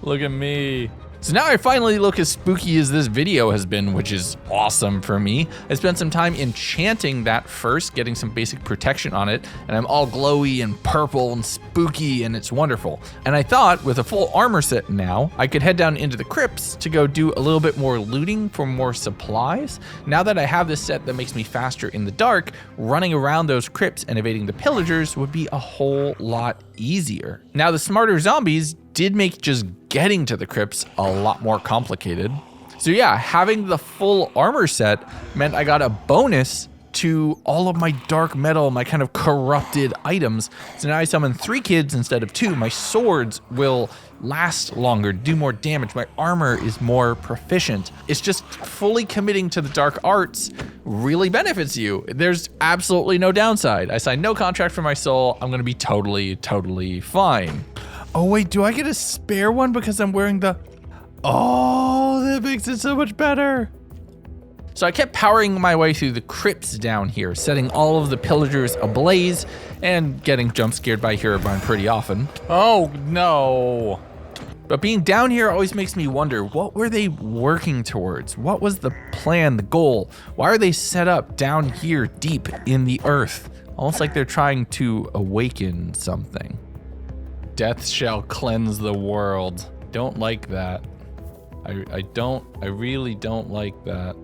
Look at me. So now I finally look as spooky as this video has been, which is awesome for me. I spent some time enchanting that first, getting some basic protection on it, and I'm all glowy and purple and spooky, and it's wonderful. And I thought with a full armor set now, I could head down into the crypts to go do a little bit more looting for more supplies. Now that I have this set that makes me faster in the dark, running around those crypts and evading the pillagers would be a whole lot easier. Now the smarter zombies did make just getting to the crypts a lot more complicated. So yeah, having the full armor set meant I got a bonus to all of my dark metal, my kind of corrupted items. So now I summon 3 kids instead of 2. My swords will last longer, do more damage. My armor is more proficient. It's just fully committing to the dark arts really benefits you. There's absolutely no downside. I signed no contract for my soul. I'm gonna be totally fine. Oh wait, do I get a spare one because I'm wearing the... Oh, that makes it so much better. So I kept powering my way through the crypts down here, setting all of the pillagers ablaze and getting jump scared by Herobrine pretty often. Oh no. But being down here always makes me wonder, what were they working towards? What was the plan, the goal? Why are they set up down here deep in the earth? Almost like they're trying to awaken something. Death shall cleanse the world. Don't like that. I really don't like that.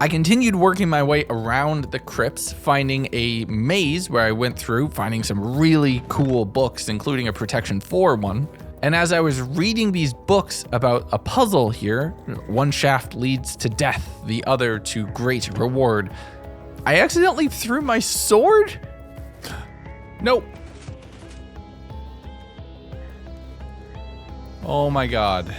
I continued working my way around the crypts, finding a maze where I went through, finding some really cool books, including a Protection 4 one. And as I was reading these books about a puzzle here, one shaft leads to death, the other to great reward, I accidentally threw my sword? Nope. Oh my god.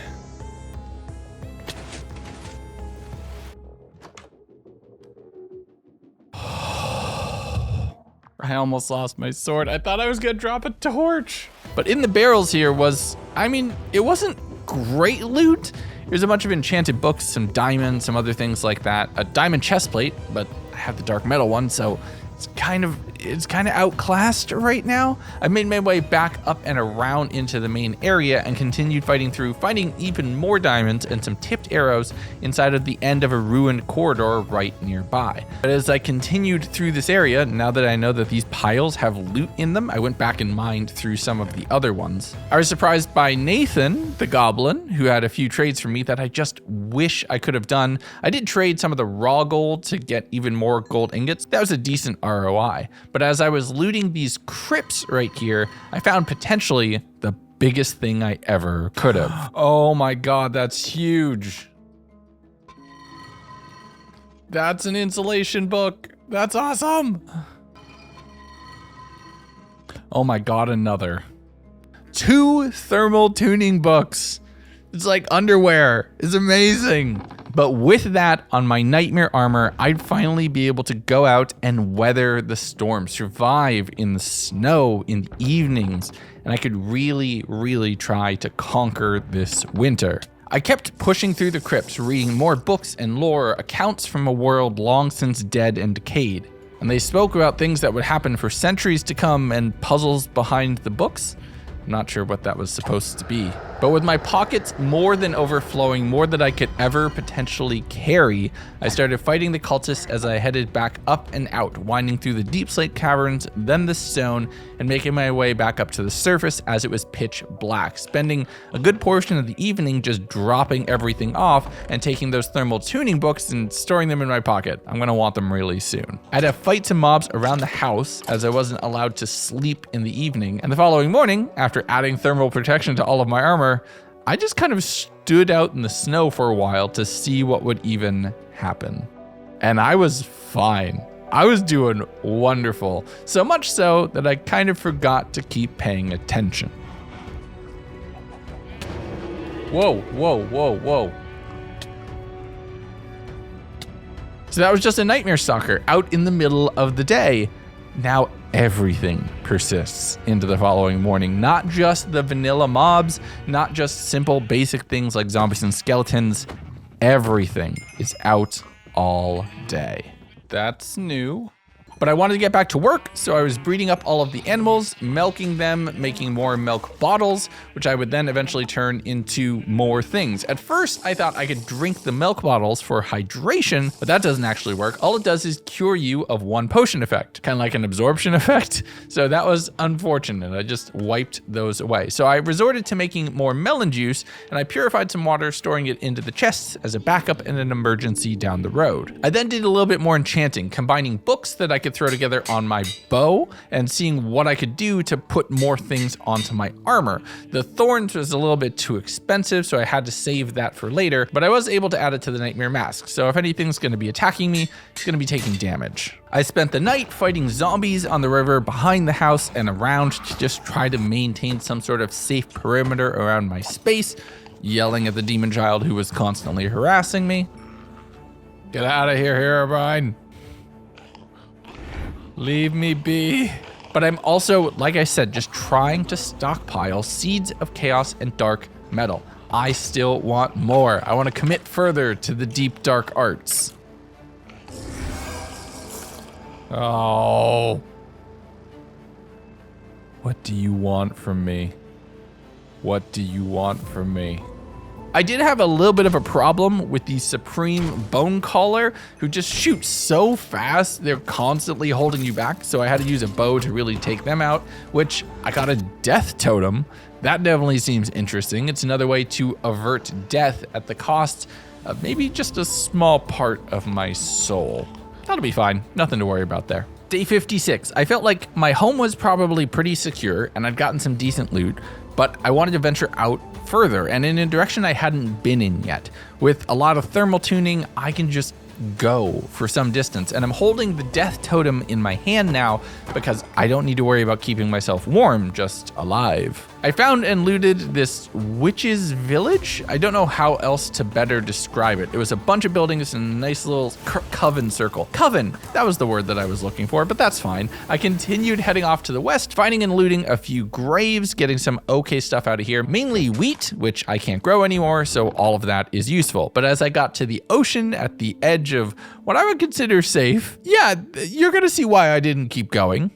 I almost lost my sword. I thought I was gonna drop a torch. But in the barrels here was, I mean, it wasn't great loot. There's a bunch of enchanted books, some diamonds, some other things like that. A diamond chest plate, but I have the dark metal one, so it's kind of outclassed right now. I made my way back up and around into the main area and continued fighting through, finding even more diamonds and some tipped arrows inside of the end of a ruined corridor right nearby. But as I continued through this area, now that I know that these piles have loot in them, I went back and mined through some of the other ones. I was surprised by Nathan, the goblin, who had a few trades for me that I just wish I could have done. I did trade some of the raw gold to get even more gold ingots. That was a decent ROI. But as I was looting these crypts right here, I found potentially the biggest thing I ever could have. Oh my god, that's huge. That's an insulation book. That's awesome. Oh my god, another. 2 thermal tuning books. It's like underwear. It's amazing. But with that on my nightmare armor, I'd finally be able to go out and weather the storm, survive in the snow in the evenings, and I could really, really try to conquer this winter. I kept pushing through the crypts, reading more books and lore, accounts from a world long since dead and decayed. And they spoke about things that would happen for centuries to come and puzzles behind the books. I'm not sure what that was supposed to be. But with my pockets more than overflowing, more than I could ever potentially carry, I started fighting the cultists as I headed back up and out, winding through the deep slate caverns, then the stone, and making my way back up to the surface as it was pitch black, spending a good portion of the evening just dropping everything off and taking those thermal tuning books and storing them in my pocket. I'm gonna want them really soon. I had to fight some mobs around the house as I wasn't allowed to sleep in the evening, and the following morning, after adding thermal protection to all of my armor, I just kind of stood out in the snow for a while to see what would even happen. And I was fine. I was doing wonderful. So much so that I kind of forgot to keep paying attention. Whoa, whoa, whoa, whoa. So that was just a nightmare stalker out in the middle of the day. Now everything persists into the following morning. Not just the vanilla mobs, not just simple basic things like zombies and skeletons. Everything is out all day. That's new. But I wanted to get back to work, so I was breeding up all of the animals, milking them, making more milk bottles, which I would then eventually turn into more things. At first, I thought I could drink the milk bottles for hydration, but that doesn't actually work. All it does is cure you of 1 potion effect, kind of like an absorption effect. So that was unfortunate. I just wiped those away. So I resorted to making more melon juice, and I purified some water, storing it into the chests as a backup in an emergency down the road. I then did a little bit more enchanting, combining books that I could throw together on my bow and seeing what I could do to put more things onto my armor. The thorns was a little bit too expensive, so I had to save that for later, but I was able to add it to the nightmare mask. So if anything's going to be attacking me, it's going to be taking damage. I spent the night fighting zombies on the river behind the house and around to just try to maintain some sort of safe perimeter around my space, yelling at the demon child who was constantly harassing me. Get out of here, Herobrine. Leave me be. But I'm also, like I said, just trying to stockpile seeds of chaos and dark metal. I still want more. I want to commit further to the deep dark arts. Oh. What do you want from me? What do you want from me? I did have a little bit of a problem with the Supreme Bone Caller, who just shoots so fast, they're constantly holding you back, so I had to use a bow to really take them out, which I got a death totem. That definitely seems interesting. It's another way to avert death at the cost of maybe just a small part of my soul. That'll be fine, nothing to worry about there. Day 56, I felt like my home was probably pretty secure and I'd gotten some decent loot, but I wanted to venture out further and in a direction I hadn't been in yet. With a lot of thermal tuning, I can just go for some distance, and I'm holding the death totem in my hand now because I don't need to worry about keeping myself warm, just alive. I found and looted this witch's village. I don't know how else to better describe it. It was a bunch of buildings in a nice little coven circle. Coven, that was the word that I was looking for, but that's fine. I continued heading off to the west, finding and looting a few graves, getting some okay stuff out of here, mainly wheat, which I can't grow anymore, so all of that is useful. But as I got to the ocean at the edge of what I would consider safe, yeah, you're gonna see why I didn't keep going.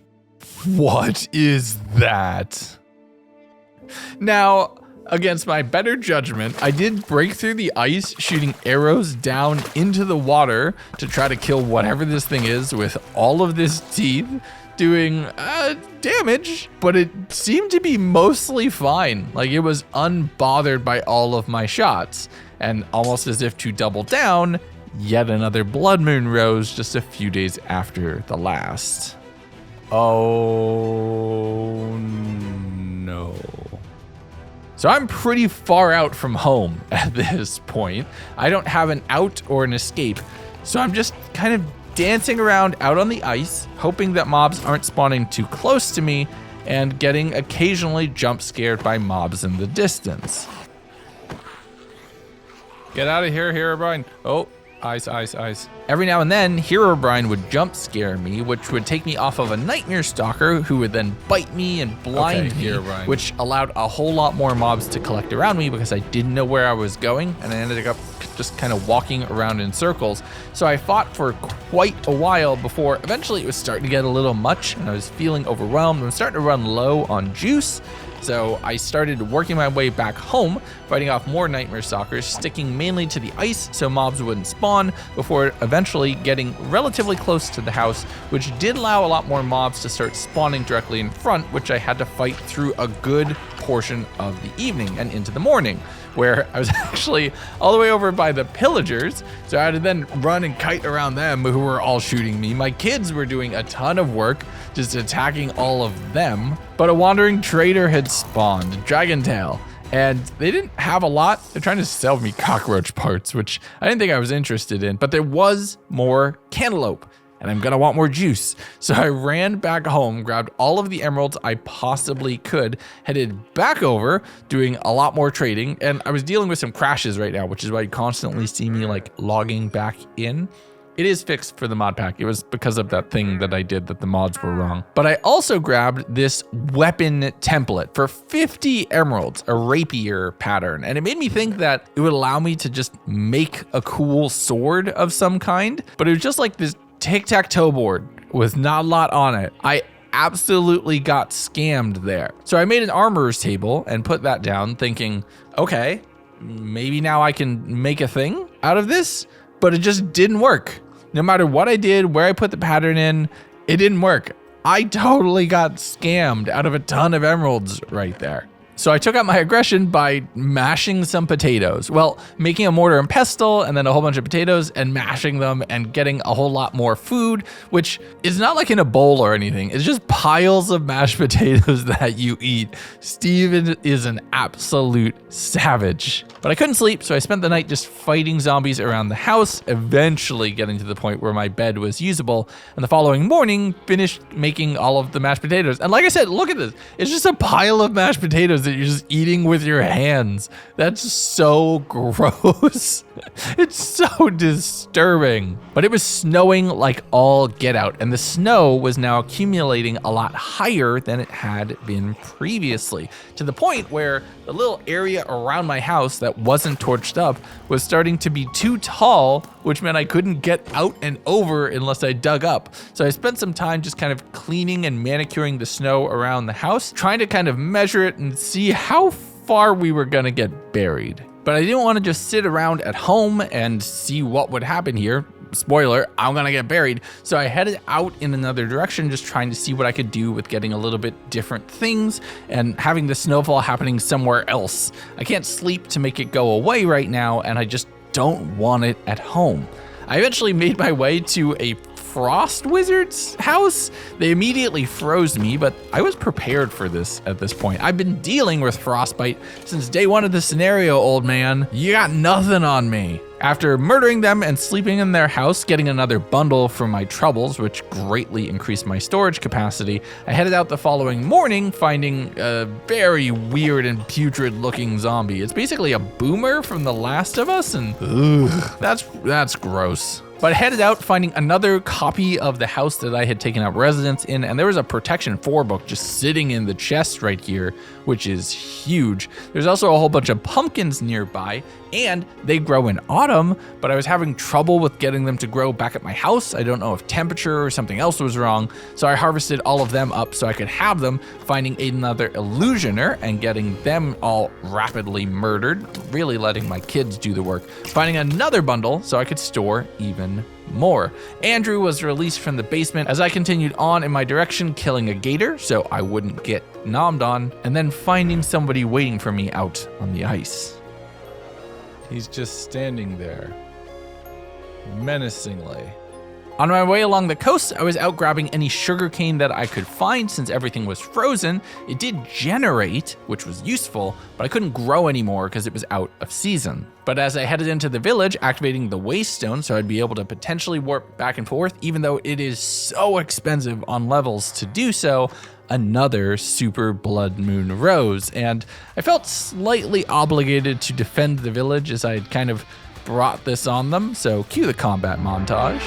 What is that? Now, against my better judgment, I did break through the ice, shooting arrows down into the water to try to kill whatever this thing is with all of this teeth, doing damage, but it seemed to be mostly fine. Like, it was unbothered by all of my shots, and almost as if to double down, yet another blood moon rose just a few days after the last. Oh no. So I'm pretty far out from home at this point. I don't have an out or an escape, so I'm just kind of dancing around out on the ice, hoping that mobs aren't spawning too close to me and getting occasionally jump scared by mobs in the distance. Get out of here, Herobrine. Oh, ice, ice, ice. Every now and then, Herobrine would jump scare me, which would take me off of a Nightmare Stalker, who would then bite me and blind me, which allowed a whole lot more mobs to collect around me because I didn't know where I was going, and I ended up just kind of walking around in circles. So I fought for quite a while before eventually it was starting to get a little much, and I was feeling overwhelmed. I was starting to run low on juice. So I started working my way back home, fighting off more Nightmare Stalkers, sticking mainly to the ice so mobs wouldn't spawn, before eventually getting relatively close to the house, which did allow a lot more mobs to start spawning directly in front, which I had to fight through a good portion of the evening and into the morning, where I was actually all the way over by the pillagers, so I had to then run and kite around them who were all shooting me. My kids were doing a ton of work, just attacking all of them, but a wandering trader had spawned, Dragontail, and they didn't have a lot. They're trying to sell me cockroach parts, which I didn't think I was interested in, but there was more cantaloupe, and I'm gonna want more juice. So I ran back home, grabbed all of the emeralds I possibly could, headed back over, doing a lot more trading, and I was dealing with some crashes right now, which is why you constantly see me like logging back in. It is fixed for the mod pack. It was because of that thing that I did that the mods were wrong. But I also grabbed this weapon template for 50 emeralds, a rapier pattern. And it made me think that it would allow me to just make a cool sword of some kind. But it was just like this tic-tac-toe board with not a lot on it. I absolutely got scammed there. So I made an armorer's table and put that down thinking, okay, maybe now I can make a thing out of this, but it just didn't work. No matter what I did, where I put the pattern in, it didn't work. I totally got scammed out of a ton of emeralds right there. So I took out my aggression by mashing some potatoes. Well, making a mortar and pestle and then a whole bunch of potatoes and mashing them and getting a whole lot more food, which is not like in a bowl or anything. It's just piles of mashed potatoes that you eat. Steven is an absolute savage. But I couldn't sleep, so I spent the night just fighting zombies around the house, eventually getting to the point where my bed was usable. And the following morning, finished making all of the mashed potatoes. And like I said, look at this. It's just a pile of mashed potatoes that you're just eating with your hands. That's so gross. It's so disturbing. But it was snowing like all get out, and the snow was now accumulating a lot higher than it had been previously, to the point where the little area around my house that wasn't torched up was starting to be too tall, which meant I couldn't get out and over unless I dug up. So I spent some time just kind of cleaning and manicuring the snow around the house, trying to kind of measure it and see how far we were gonna get buried. But I didn't want to just sit around at home and see what would happen here. Spoiler, I'm gonna get buried. So I headed out in another direction, just trying to see what I could do with getting a little bit different things and having the snowfall happening somewhere else. I can't sleep to make it go away right now, and I just don't want it at home. I eventually made my way to a frost wizard's house. They immediately froze me, but I was prepared for this at this point. I've been dealing with frostbite since day one of the scenario, old man. You got nothing on me. After murdering them and sleeping in their house, getting another bundle from my troubles, which greatly increased my storage capacity, I headed out the following morning, finding a very weird and putrid looking zombie. It's basically a boomer from The Last of Us, and ugh, that's gross. But I headed out finding another copy of the house that I had taken up residence in, and there was a Protection 4 book just sitting in the chest right here, which is huge. There's also a whole bunch of pumpkins nearby, and they grow in autumn, but I was having trouble with getting them to grow back at my house. I don't know if temperature or something else was wrong, so I harvested all of them up so I could have them, finding another illusioner and getting them all rapidly murdered, really letting my kids do the work, finding another bundle so I could store even more. Andrew was released from the basement as I continued on in my direction, killing a gator so I wouldn't get nommed on, and then finding somebody waiting for me out on the ice. He's just standing there, menacingly. On my way along the coast, I was out grabbing any sugarcane that I could find since everything was frozen. It did generate, which was useful, but I couldn't grow anymore because it was out of season. But as I headed into the village, activating the waste stone so I'd be able to potentially warp back and forth, even though it is so expensive on levels to do so, another super blood moon rose, and I felt slightly obligated to defend the village as I had kind of brought this on them, so cue the combat montage.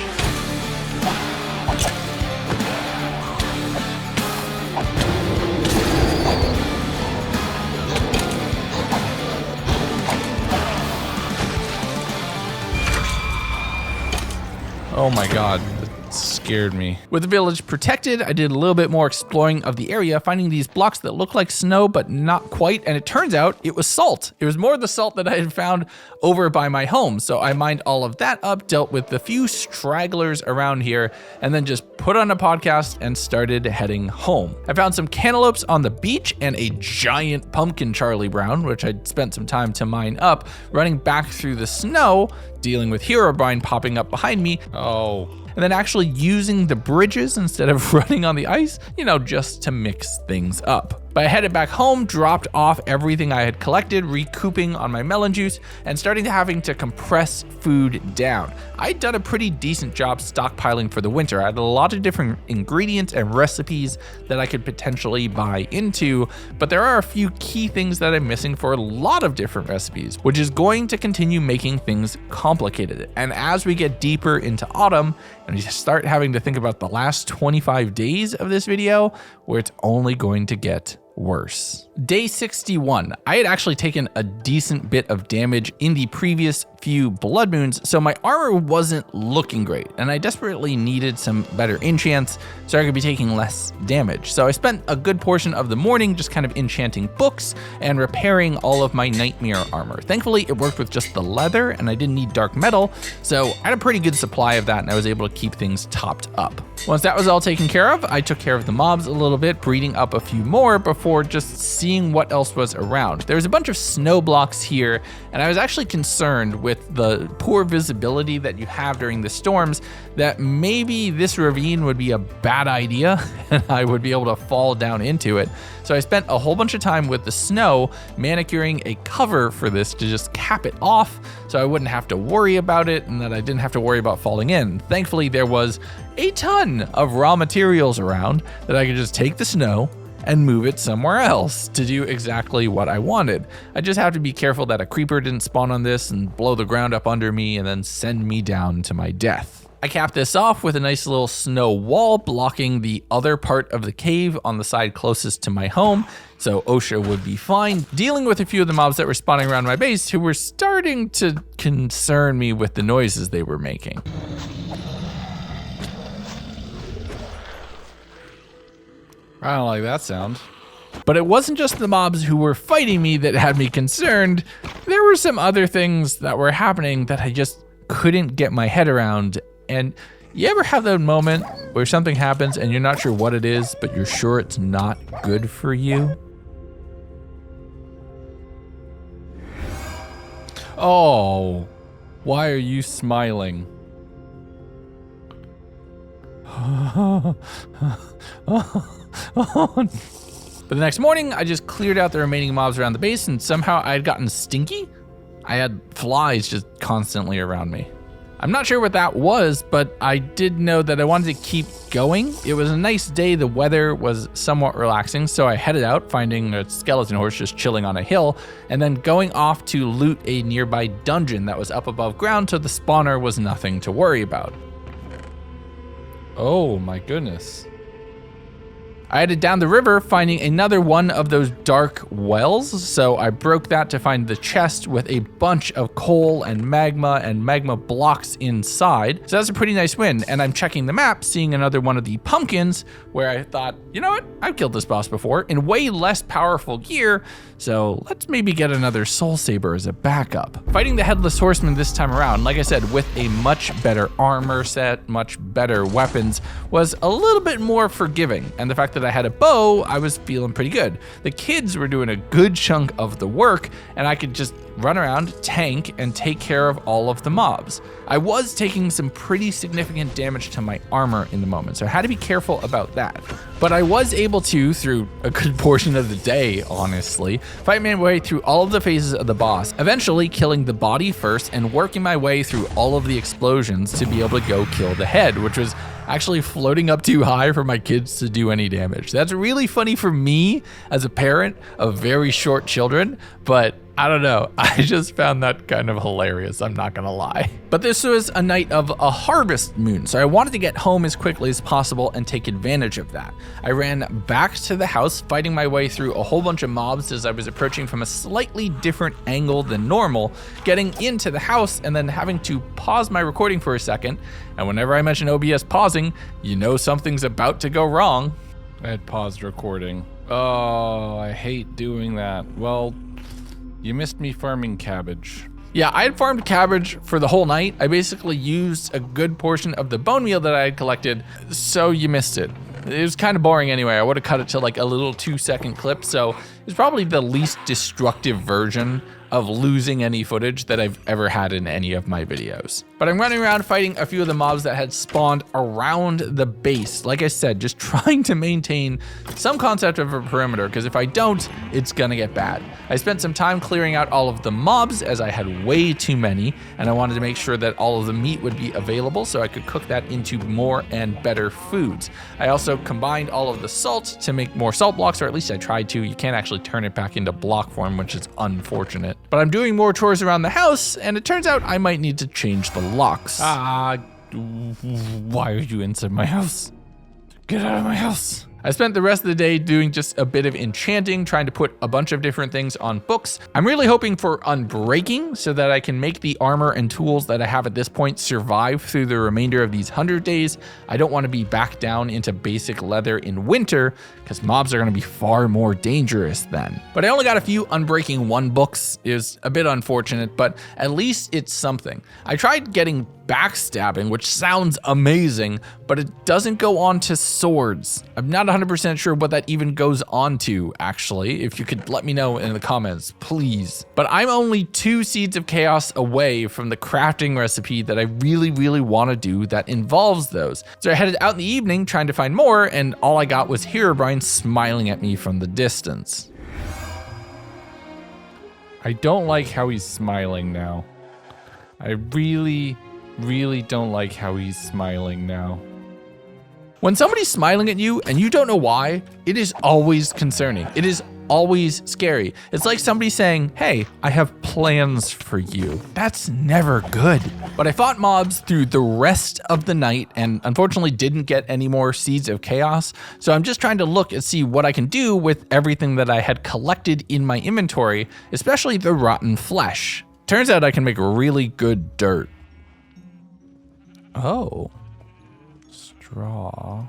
Oh my god, that scared me. With the village protected, I did a little bit more exploring of the area, finding these blocks that look like snow, but not quite, and it turns out it was salt. It was more of the salt that I had found over by my home, so I mined all of that up, dealt with the few stragglers around here, and then just put on a podcast and started heading home. I found some cantaloupes on the beach and a giant pumpkin Charlie Brown, which I'd spent some time to mine up, running back through the snow, dealing with Herobrine popping up behind me. Oh. And then actually using the bridges instead of running on the ice, just to mix things up. But I headed back home, dropped off everything I had collected, recouping on my melon juice, and starting to having to compress food down. I'd done a pretty decent job stockpiling for the winter. I had a lot of different ingredients and recipes that I could potentially buy into, but there are a few key things that I'm missing for a lot of different recipes, which is going to continue making things complicated. And as we get deeper into autumn, and we start having to think about the last 25 days of this video, where it's only going to get worse. Day 61. I had actually taken a decent bit of damage in the previous few blood moons, so my armor wasn't looking great, and I desperately needed some better enchants so I could be taking less damage. So I spent a good portion of the morning just kind of enchanting books and repairing all of my nightmare armor. Thankfully, it worked with just the leather, and I didn't need dark metal, so I had a pretty good supply of that, and I was able to keep things topped up. Once that was all taken care of, I took care of the mobs a little bit, breeding up a few more before just seeing what else was around. There was a bunch of snow blocks here, and I was actually concerned with the poor visibility that you have during the storms that maybe this ravine would be a bad idea and I would be able to fall down into it. So I spent a whole bunch of time with the snow manicuring a cover for this to just cap it off so I wouldn't have to worry about it and that I didn't have to worry about falling in. Thankfully, there was a ton of raw materials around that I could just take the snow and move it somewhere else to do exactly what I wanted. I just have to be careful that a creeper didn't spawn on this and blow the ground up under me and then send me down to my death. I capped this off with a nice little snow wall blocking the other part of the cave on the side closest to my home, so OSHA would be fine, dealing with a few of the mobs that were spawning around my base who were starting to concern me with the noises they were making. I don't like that sound. But it wasn't just the mobs who were fighting me that had me concerned. There were some other things that were happening that I just couldn't get my head around. And you ever have that moment where something happens and you're not sure what it is, but you're sure it's not good for you? Oh, why are you smiling? But the next morning, I just cleared out the remaining mobs around the base, and somehow I had gotten stinky. I had flies just constantly around me. I'm not sure what that was, but I did know that I wanted to keep going. It was a nice day, the weather was somewhat relaxing, so I headed out, finding a skeleton horse just chilling on a hill, and then going off to loot a nearby dungeon that was up above ground, so the spawner was nothing to worry about. Oh my goodness. I headed down the river, finding another one of those dark wells, so I broke that to find the chest with a bunch of coal and magma blocks inside. So that's a pretty nice win, and I'm checking the map, seeing another one of the pumpkins, where I thought, you know what, I've killed this boss before, in way less powerful gear, so let's maybe get another Soul Saber as a backup. Fighting the Headless Horseman this time around, like I said, with a much better armor set, much better weapons, was a little bit more forgiving, and the fact that I had a bow, I was feeling pretty good. The kids were doing a good chunk of the work, and I could just run around, tank, and take care of all of the mobs. I was taking some pretty significant damage to my armor in the moment, so I had to be careful about that. But I was able to, through a good portion of the day, honestly, fight my way through all of the phases of the boss, eventually killing the body first and working my way through all of the explosions to be able to go kill the head, which was actually floating up too high for my kids to do any damage. That's really funny for me as a parent of very short children, but I don't know, I just found that kind of hilarious, I'm not gonna lie. But this was a night of a harvest moon, so I wanted to get home as quickly as possible and take advantage of that. I ran back to the house, fighting my way through a whole bunch of mobs as I was approaching from a slightly different angle than normal, getting into the house and then having to pause my recording for a second. And whenever I mention OBS pausing, you know something's about to go wrong. I had paused recording. Oh, I hate doing that. Well, you missed me farming cabbage. Yeah, I had farmed cabbage for the whole night. I basically used a good portion of the bone meal that I had collected, so you missed it. It was kind of boring anyway. I would have cut it to like a little 2-second clip, so it's probably the least destructive version of losing any footage that I've ever had in any of my videos. But I'm running around fighting a few of the mobs that had spawned around the base. Like I said, just trying to maintain some concept of a perimeter, because if I don't, it's gonna get bad. I spent some time clearing out all of the mobs as I had way too many, and I wanted to make sure that all of the meat would be available so I could cook that into more and better foods. I also combined all of the salt to make more salt blocks, or at least I tried to. You can't actually turn it back into block form, which is unfortunate. But I'm doing more chores around the house, and it turns out I might need to change the locks. Why are you inside my house? Get out of my house. I spent the rest of the day doing just a bit of enchanting, trying to put a bunch of different things on books. I'm really hoping for unbreaking so that I can make the armor and tools that I have at this point survive through the remainder of these 100 days. I don't want to be back down into basic leather in winter, because mobs are going to be far more dangerous then. But I only got a few unbreaking 1 books. It was a bit unfortunate, but at least it's something. I tried getting backstabbing, which sounds amazing, but it doesn't go on to swords. I'm not 100% sure what that even goes on to, actually. If you could let me know in the comments, please. But I'm only 2 Seeds of Chaos away from the crafting recipe that I really, really want to do that involves those. So I headed out in the evening trying to find more, and all I got was Herobrine smiling at me from the distance. I don't like how he's smiling now. I really don't like how he's smiling now. When somebody's smiling at you and you don't know why, it is always concerning. It is always scary. It's like somebody saying, hey, I have plans for you. That's never good. But I fought mobs through the rest of the night and unfortunately didn't get any more seeds of chaos. So I'm just trying to look and see what I can do with everything that I had collected in my inventory, especially the rotten flesh. Turns out I can make really good dirt. Oh. Straw.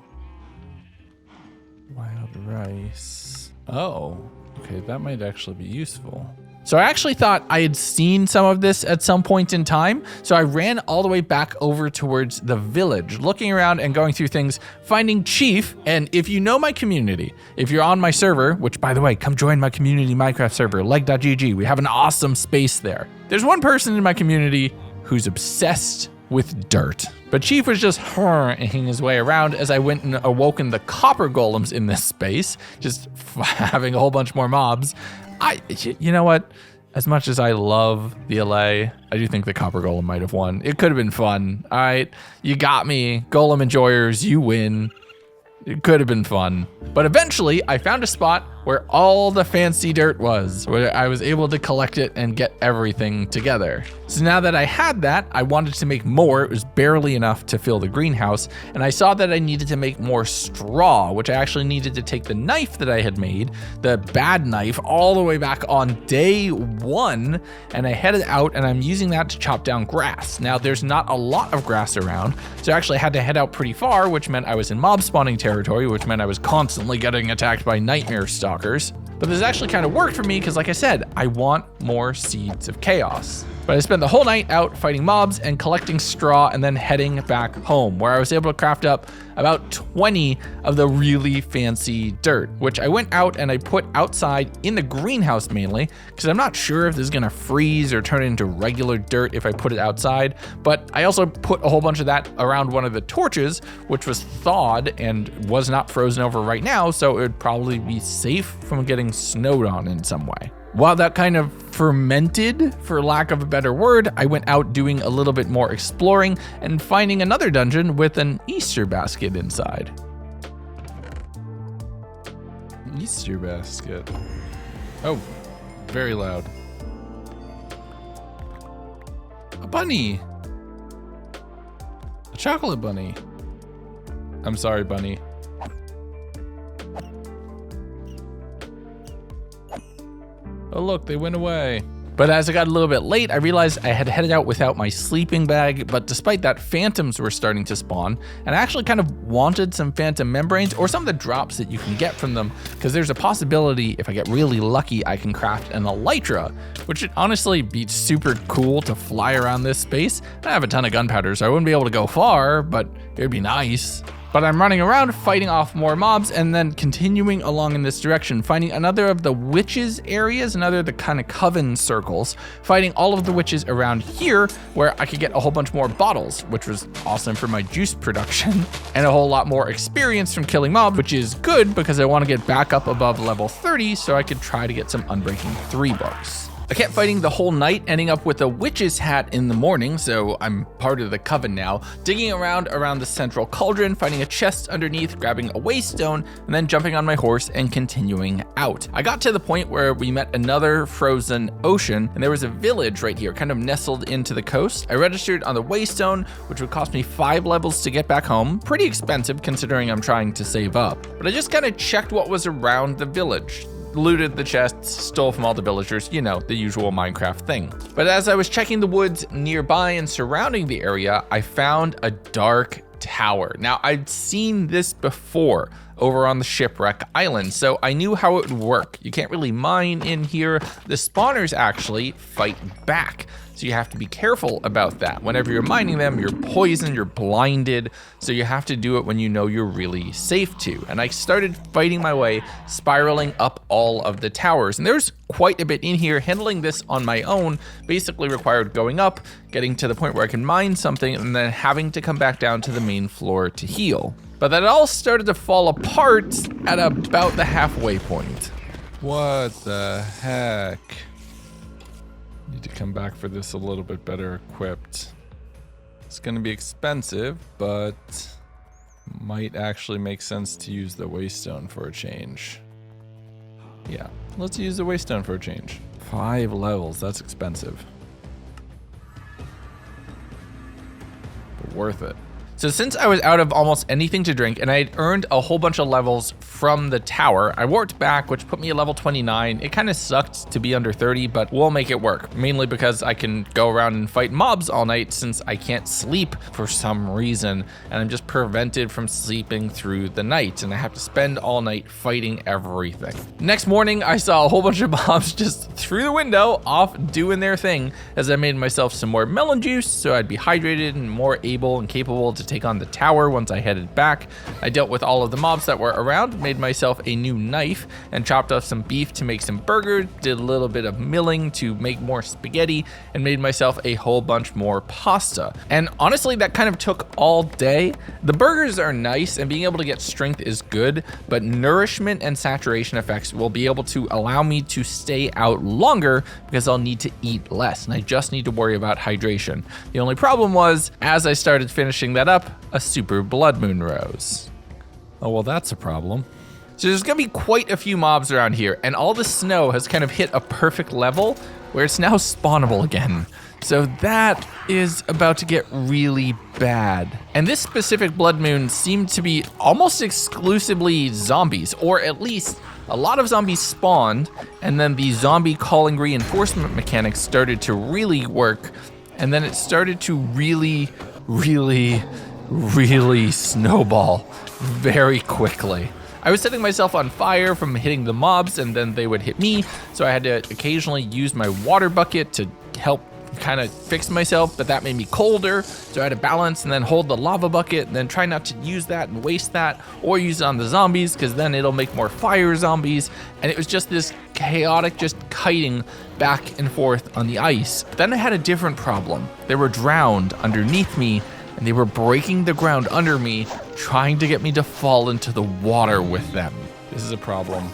Wild rice. Oh, okay, that might actually be useful. So I actually thought I had seen some of this at some point in time. So I ran all the way back over towards the village, looking around and going through things, finding Chief. And if you know my community, if you're on my server, which by the way, come join my community Minecraft server, leg.gg. We have an awesome space there. There's one person in my community who's obsessed with dirt. But Chief was just hurrying his way around as I went and awoken the copper golems in this space, just having a whole bunch more mobs. You know what? As much as I love the LA, I do think the copper golem might have won. It could have been fun. All right, you got me. Golem enjoyers, you win. It could have been fun. But eventually I found a spot where all the fancy dirt was, where I was able to collect it and get everything together. So now that I had that, I wanted to make more. It was barely enough to fill the greenhouse. And I saw that I needed to make more straw, which I actually needed to take the knife that I had made, the bad knife, all the way back on day 1. And I headed out and I'm using that to chop down grass. Now there's not a lot of grass around, so I actually had to head out pretty far, which meant I was in mob spawning territory, which meant I was constantly getting attacked by nightmare stalkers. But this actually kind of worked for me because, like I said, I want more seeds of chaos. But I spent the whole night out fighting mobs and collecting straw and then heading back home, where I was able to craft up about 20 of the really fancy dirt, which I went out and I put outside in the greenhouse mainly, because I'm not sure if this is gonna freeze or turn into regular dirt if I put it outside. But I also put a whole bunch of that around one of the torches, which was thawed and was not frozen over right now, so it would probably be safe from getting snowed on in some way. While that kind of fermented, for lack of a better word, I went out doing a little bit more exploring and finding another dungeon with an Easter basket inside. Easter basket. Oh, very loud. A bunny. A chocolate bunny. I'm sorry, bunny. Oh look, they went away. But as I got a little bit late, I realized I had headed out without my sleeping bag, but despite that, phantoms were starting to spawn, and I actually kind of wanted some phantom membranes or some of the drops that you can get from them, because there's a possibility if I get really lucky, I can craft an elytra, which would honestly be super cool to fly around this space. I have a ton of gunpowder, so I wouldn't be able to go far, but it would be nice. But I'm running around fighting off more mobs and then continuing along in this direction, finding another of the witches areas, another of the kind of coven circles, fighting all of the witches around here where I could get a whole bunch more bottles, which was awesome for my juice production, and a whole lot more experience from killing mobs, which is good because I want to get back up above level 30 so I could try to get some Unbreaking 3 books. I kept fighting the whole night, ending up with a witch's hat in the morning, so I'm part of the coven now, digging around the central cauldron, finding a chest underneath, grabbing a waystone, and then jumping on my horse and continuing out. I got to the point where we met another frozen ocean, and there was a village right here, kind of nestled into the coast. I registered on the waystone, which would cost me 5 levels to get back home. Pretty expensive considering I'm trying to save up. But I just kind of checked what was around the village. Looted the chests, stole from all the villagers, you know, the usual Minecraft thing. But as I was checking the woods nearby and surrounding the area, I found a dark tower. Now, I'd seen this before over on the shipwreck island, so I knew how it would work. You can't really mine in here. The spawners actually fight back. So you have to be careful about that. Whenever you're mining them, you're poisoned, you're blinded. So you have to do it when you know you're really safe to. And I started fighting my way, spiraling up all of the towers. And there's quite a bit in here. Handling this on my own basically required going up, getting to the point where I can mine something, and then having to come back down to the main floor to heal. But that all started to fall apart at about the halfway point. What the heck? Need to come back for this a little bit better equipped. It's gonna be expensive, but Might actually make sense to use the waystone for a change. Yeah, let's use the waystone for a change. 5 levels, that's expensive. But worth it. So since I was out of almost anything to drink and I had earned a whole bunch of levels from the tower, I warped back, which put me at level 29. It kind of sucked to be under 30, but we'll make it work. Mainly because I can go around and fight mobs all night since I can't sleep for some reason. And I'm just prevented from sleeping through the night. And I have to spend all night fighting everything. Next morning, I saw a whole bunch of mobs just through the window off doing their thing as I made myself some more melon juice so I'd be hydrated and more able and capable to take on the tower once I headed back. I dealt with all of the mobs that were around, made myself a new knife, and chopped up some beef to make some burgers, did a little bit of milling to make more spaghetti, and made myself a whole bunch more pasta. And honestly, that kind of took all day. The burgers are nice, and being able to get strength is good, but nourishment and saturation effects will be able to allow me to stay out longer because I'll need to eat less, and I just need to worry about hydration. The only problem was, as I started finishing that up, a super blood moon rose. Oh, well, that's a problem. So there's gonna be quite a few mobs around here, and all the snow has kind of hit a perfect level where it's now spawnable again. So that is about to get really bad. And this specific blood moon seemed to be almost exclusively zombies, or at least a lot of zombies spawned, and then the zombie calling reinforcement mechanics started to really work, and then it started to really snowball very quickly. I was setting myself on fire from hitting the mobs, and then they would hit me, so I had to occasionally use my water bucket to help kind of fix myself, but that made me colder, so I had to balance and then hold the lava bucket and then try not to use that and waste that, or use it on the zombies because then it'll make more fire zombies. And it was just this chaotic just kiting back and forth on the ice. But then I had a different problem. They were drowned underneath me, and they were breaking the ground under me, trying to get me to fall into the water with them. This is a problem.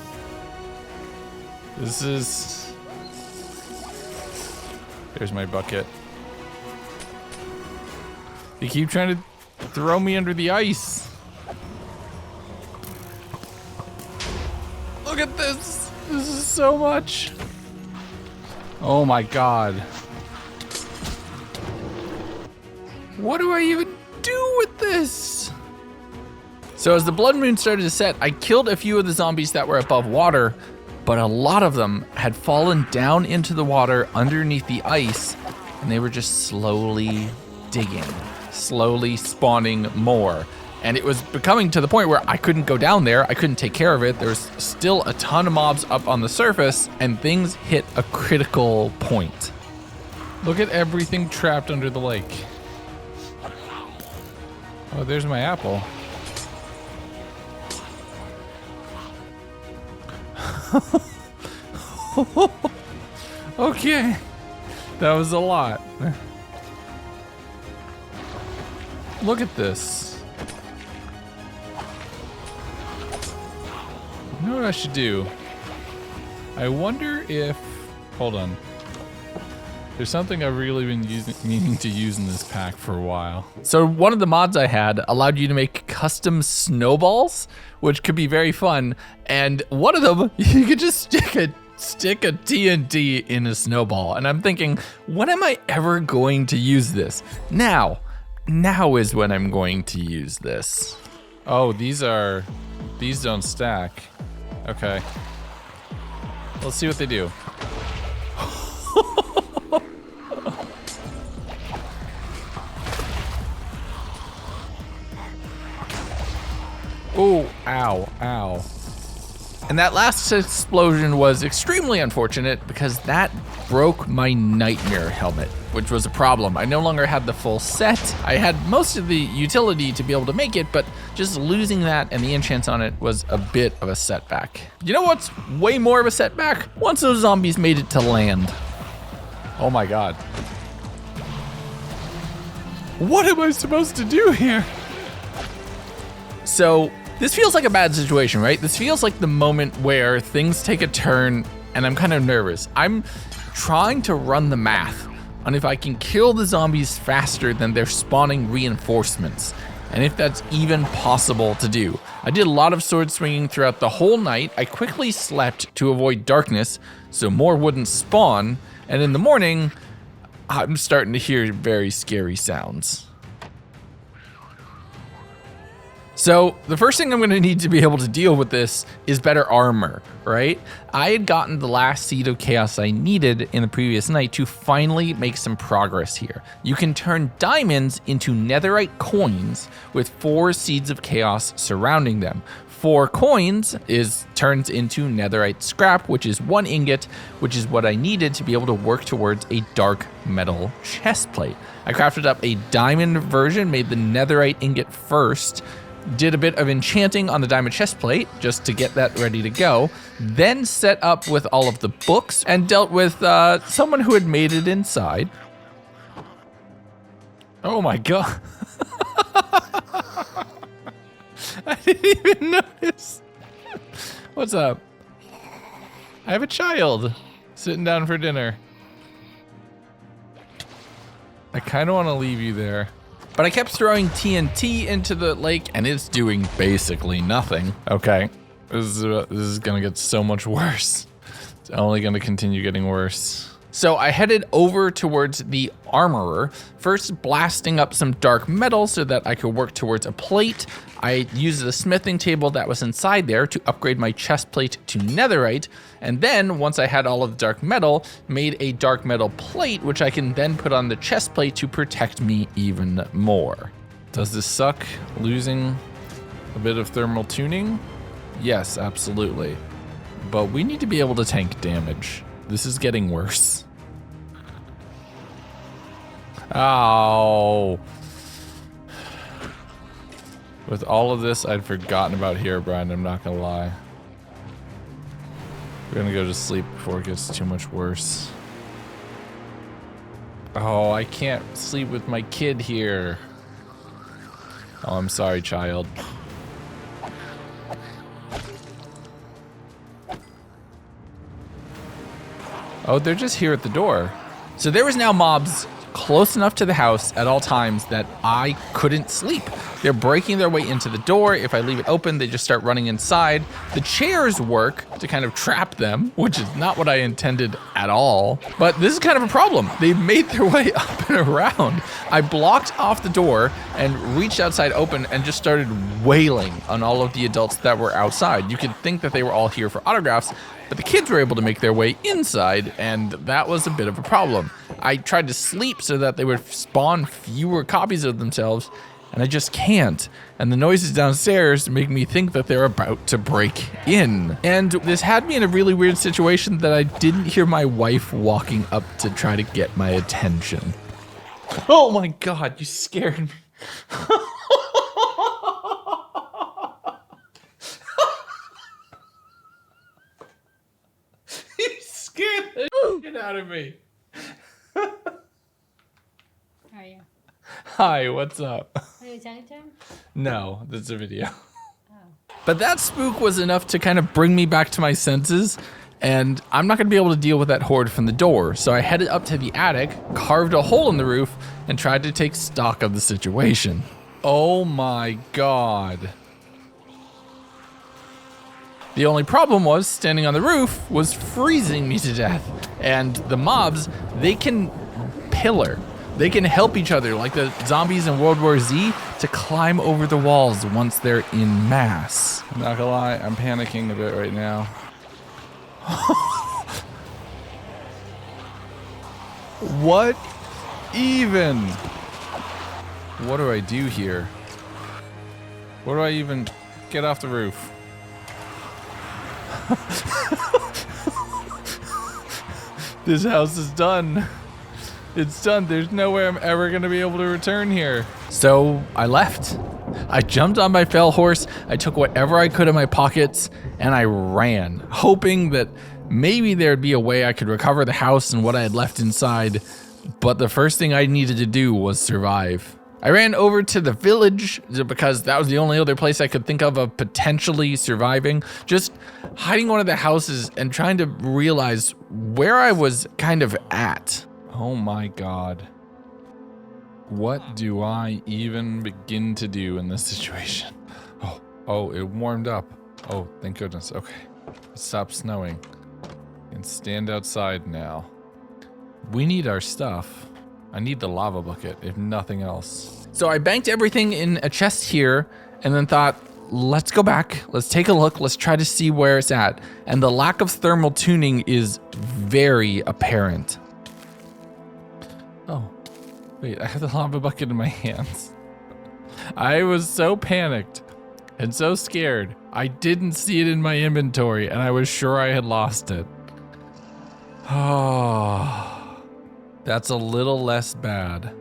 There's my bucket. They keep trying to throw me under the ice. Look at this. This is so much. Oh my God. What do I even do with this? So as the blood moon started to set, I killed a few of the zombies that were above water, but a lot of them had fallen down into the water underneath the ice, and they were just slowly digging, slowly spawning more. And it was becoming to the point where I couldn't go down there, I couldn't take care of it. There was still a ton of mobs up on the surface, and things hit a critical point. Look at everything trapped under the lake. Oh, there's my apple. Okay, that was a lot. Look at this. You know what I should do? I wonder if, hold on. There's something I've really been meaning to use in this pack for a while. So one of the mods I had allowed you to make custom snowballs, which could be very fun. And one of them, you could just stick a TNT in a snowball. And I'm thinking, when am I ever going to use this? Now is when I'm going to use this. Oh, these don't stack. Okay. Let's see what they do. Oh, ow, ow. And that last explosion was extremely unfortunate because that broke my nightmare helmet, which was a problem. I no longer had the full set. I had most of the utility to be able to make it, but just losing that and the enchants on it was a bit of a setback. You know what's way more of a setback? Once those zombies made it to land. Oh my God. What am I supposed to do here? So, this feels like a bad situation, right? This feels like the moment where things take a turn and I'm kind of nervous. I'm trying to run the math on if I can kill the zombies faster than they're spawning reinforcements. and if that's even possible to do. I did a lot of sword swinging throughout the whole night. I quickly slept to avoid darkness so more wouldn't spawn, and in the morning, I'm starting to hear very scary sounds. So the first thing I'm going to need to be able to deal with this is better armor, right? I had gotten the last seed of chaos I needed in the previous night to finally make some progress here. You can turn diamonds into netherite coins with 4 seeds of chaos surrounding them. 4 coins turns into netherite scrap, which is 1 ingot, which is what I needed to be able to work towards a dark metal chest plate. I crafted up a diamond version, made the netherite ingot first, did a bit of enchanting on the diamond chest plate just to get that ready to go, then set up with all of the books and dealt with someone who had made it inside. Oh my god. I didn't even notice. What's up? I have a child sitting down for dinner. I kind of want to leave you there. But I kept throwing TNT into the lake, and it's doing basically nothing. Okay, this is gonna get so much worse. It's only gonna continue getting worse. So I headed over towards the armorer, first blasting up some dark metal so that I could work towards a plate. I used the smithing table that was inside there to upgrade my chest plate to netherite, and then once I had all of the dark metal, made a dark metal plate which I can then put on the chest plate to protect me even more. Does this suck, losing a bit of thermal tuning? Yes, absolutely. But we need to be able to tank damage. This is getting worse. Ow. With all of this, I'd forgotten about Herobrine, I'm not gonna lie. We're gonna go to sleep before it gets too much worse. Oh, I can't sleep with my kid here. Oh, I'm sorry, child. Oh, they're just here at the door. So there was now mobs close enough to the house at all times that I couldn't sleep. They're breaking their way into the door. If I leave it open, they just start running inside. The chairs work to kind of trap them, which is not what I intended at all. But this is kind of a problem. They've made their way up and around. I blocked off the door and reached outside open and just started wailing on all of the adults that were outside. You could think that they were all here for autographs, but the kids were able to make their way inside, and that was a bit of a problem. I tried to sleep so that they would spawn fewer copies of themselves, and I just can't. And the noises downstairs make me think that they're about to break in. And this had me in a really weird situation that I didn't hear my wife walking up to try to get my attention. Oh my god, you scared me. You scared the shit out of me. How are you? Hi, what's up? Are you telling to him? No, that's a video. But that spook was enough to kind of bring me back to my senses, and I'm not gonna be able to deal with that horde from the door. So I headed up to the attic, carved a hole in the roof, and tried to take stock of the situation. Oh my god. The only problem was standing on the roof was freezing me to death. And the mobs, they can pillar. They can help each other, like the zombies in World War Z, to climb over the walls once they're in mass. I'm not gonna lie, I'm panicking a bit right now. What even? What do I do here? What do I even get off the roof? This house is done. It's done. There's no way I'm ever gonna be able to return here. So I left. I jumped on my fell horse, I took whatever I could in my pockets, and I ran, hoping that maybe there'd be a way I could recover the house and what I had left inside, but the first thing I needed to do was survive. I ran over to the village because that was the only other place I could think of potentially surviving, just hiding one of the houses and trying to realize where I was kind of at. Oh my god. What do I even begin to do in this situation? Oh, it warmed up. Oh, thank goodness. Okay. It stopped snowing. I can stand outside now. We need our stuff. I need the lava bucket, if nothing else. So I banked everything in a chest here and then thought, let's go back. Let's take a look. Let's try to see where it's at. And the lack of thermal tuning is very apparent. Oh, wait, I have the lava bucket in my hands. I was so panicked and so scared. I didn't see it in my inventory and I was sure I had lost it. Oh, that's a little less bad.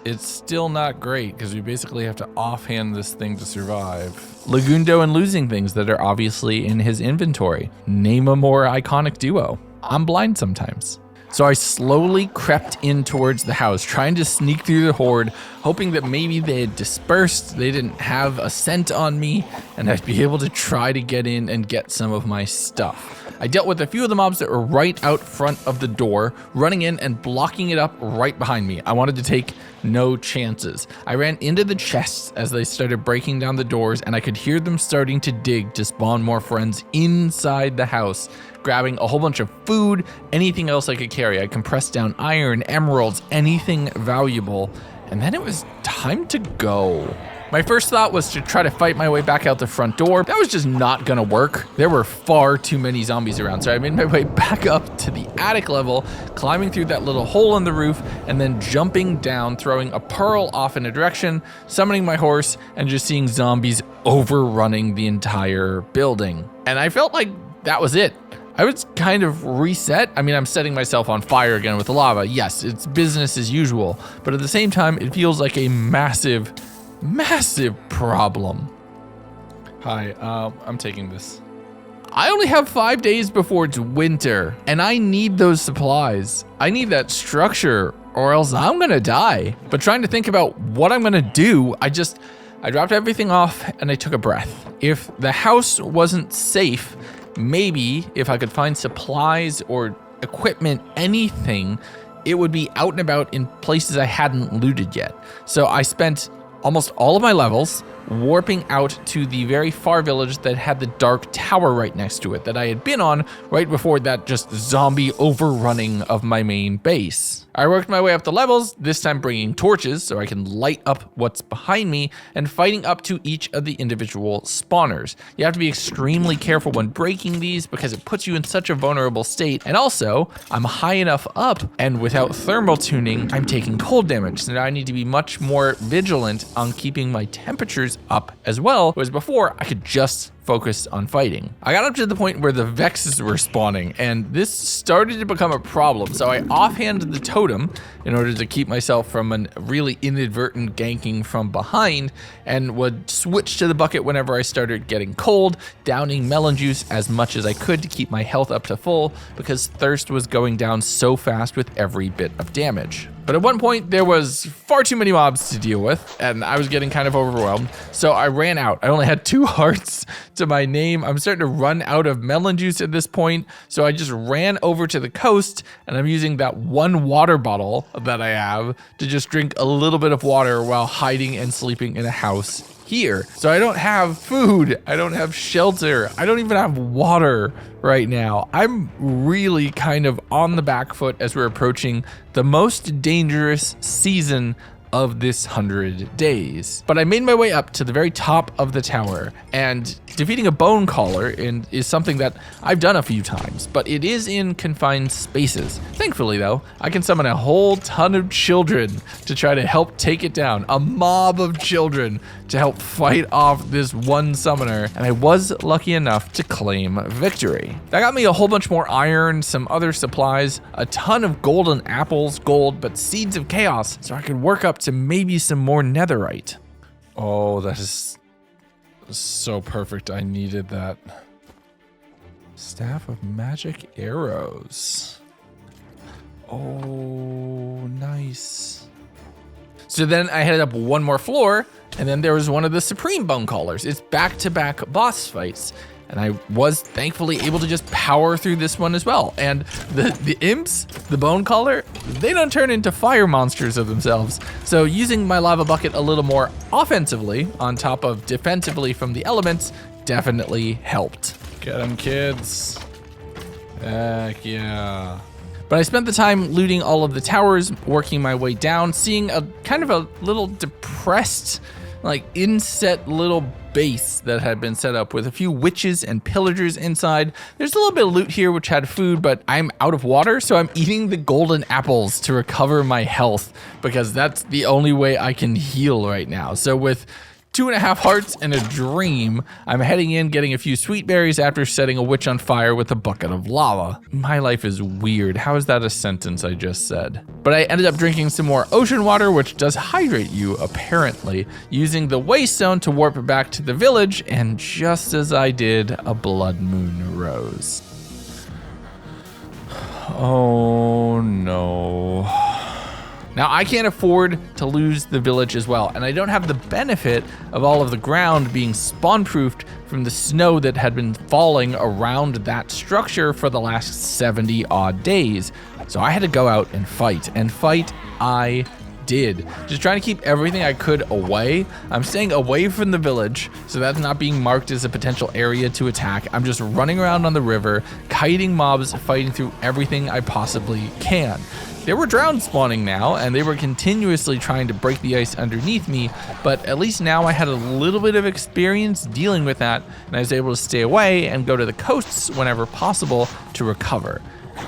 It's still not great because we basically have to offhand this thing to survive. Legundo and losing things that are obviously in his inventory. Name a more iconic duo. I'm blind sometimes. So I slowly crept in towards the house, trying to sneak through the horde, hoping that maybe they had dispersed, they didn't have a scent on me, and I'd be able to try to get in and get some of my stuff. I dealt with a few of the mobs that were right out front of the door, running in and blocking it up right behind me. I wanted to take no chances. I ran into the chests as they started breaking down the doors, and I could hear them starting to dig to spawn more friends inside the house, grabbing a whole bunch of food, anything else I could carry. I compressed down iron, emeralds, anything valuable, and then it was time to go. My first thought was to try to fight my way back out the front door. That was just not gonna work. There were far too many zombies around, so I made my way back up to the attic level, climbing through that little hole in the roof, and then jumping down, throwing a pearl off in a direction, summoning my horse, and just seeing zombies overrunning the entire building. And I felt like that was it. I was kind of reset. I mean, I'm setting myself on fire again with the lava. Yes, it's business as usual, but at the same time, it feels like a massive problem. Hi, I'm taking this. I only have 5 days before it's winter, and I need those supplies. I need that structure, or else I'm gonna die. But trying to think about what I'm gonna do, I dropped everything off and I took a breath. If the house wasn't safe, maybe if I could find supplies or equipment, anything, it would be out and about in places I hadn't looted yet. So I spent almost all of my levels warping out to the very far village that had the dark tower right next to it that I had been on right before that just zombie overrunning of my main base. I worked my way up the levels, this time bringing torches so I can light up what's behind me and fighting up to each of the individual spawners. You have to be extremely careful when breaking these because it puts you in such a vulnerable state. And also, I'm high enough up and without thermal tuning, I'm taking cold damage. So now I need to be much more vigilant on keeping my temperatures up as well, whereas before I could just focus on fighting. I got up to the point where the Vexes were spawning, and this started to become a problem, so I offhanded the totem in order to keep myself from a really inadvertent ganking from behind, and would switch to the bucket whenever I started getting cold, downing melon juice as much as I could to keep my health up to full, because thirst was going down so fast with every bit of damage. But at one point, there was far too many mobs to deal with, and I was getting kind of overwhelmed, so I ran out. I only had 2 hearts to my name. I'm starting to run out of melon juice at this point, so I just ran over to the coast, and I'm using that 1 water bottle that I have to just drink a little bit of water while hiding and sleeping in a house here. So I don't have food, I don't have shelter, I don't even have water right now. I'm really kind of on the back foot as we're approaching the most dangerous season of this 100 days. But I made my way up to the very top of the tower, and defeating a bone caller is something that I've done a few times, but it is in confined spaces. Thankfully though, I can summon a whole ton of children to try to help take it down, a mob of children to help fight off this one summoner, and I was lucky enough to claim victory. That got me a whole bunch more iron, some other supplies, a ton of golden apples, but seeds of chaos, so I could work up to maybe some more netherite. Oh, that is so perfect. I needed that. Staff of magic arrows. Oh, nice. So then I headed up 1 more floor, and then there was one of the supreme bone callers. It's back-to-back boss fights. And I was thankfully able to just power through this one as well. And the imps, the bone collar, they don't turn into fire monsters of themselves. So using my lava bucket a little more offensively on top of defensively from the elements definitely helped. Get them, kids. Heck yeah. But I spent the time looting all of the towers, working my way down, seeing a kind of a little depressed, like inset little base that had been set up with a few witches and pillagers inside. There's a little bit of loot here which had food, but I'm out of water, so I'm eating the golden apples to recover my health because that's the only way I can heal right now. So with 2.5 hearts and a dream, I'm heading in, getting a few sweet berries after setting a witch on fire with a bucket of lava. My life is weird. How is that a sentence I just said? But I ended up drinking some more ocean water, which does hydrate you, apparently, using the waystone to warp back to the village, and just as I did, a blood moon rose. Oh no. Now, I can't afford to lose the village as well, and I don't have the benefit of all of the ground being spawn-proofed from the snow that had been falling around that structure for the last 70 odd days. So I had to go out and fight I did. Just trying to keep everything I could away. I'm staying away from the village, so that's not being marked as a potential area to attack. I'm just running around on the river, kiting mobs, fighting through everything I possibly can. There were drowned spawning now, and they were continuously trying to break the ice underneath me, but at least now I had a little bit of experience dealing with that, and I was able to stay away and go to the coasts whenever possible to recover.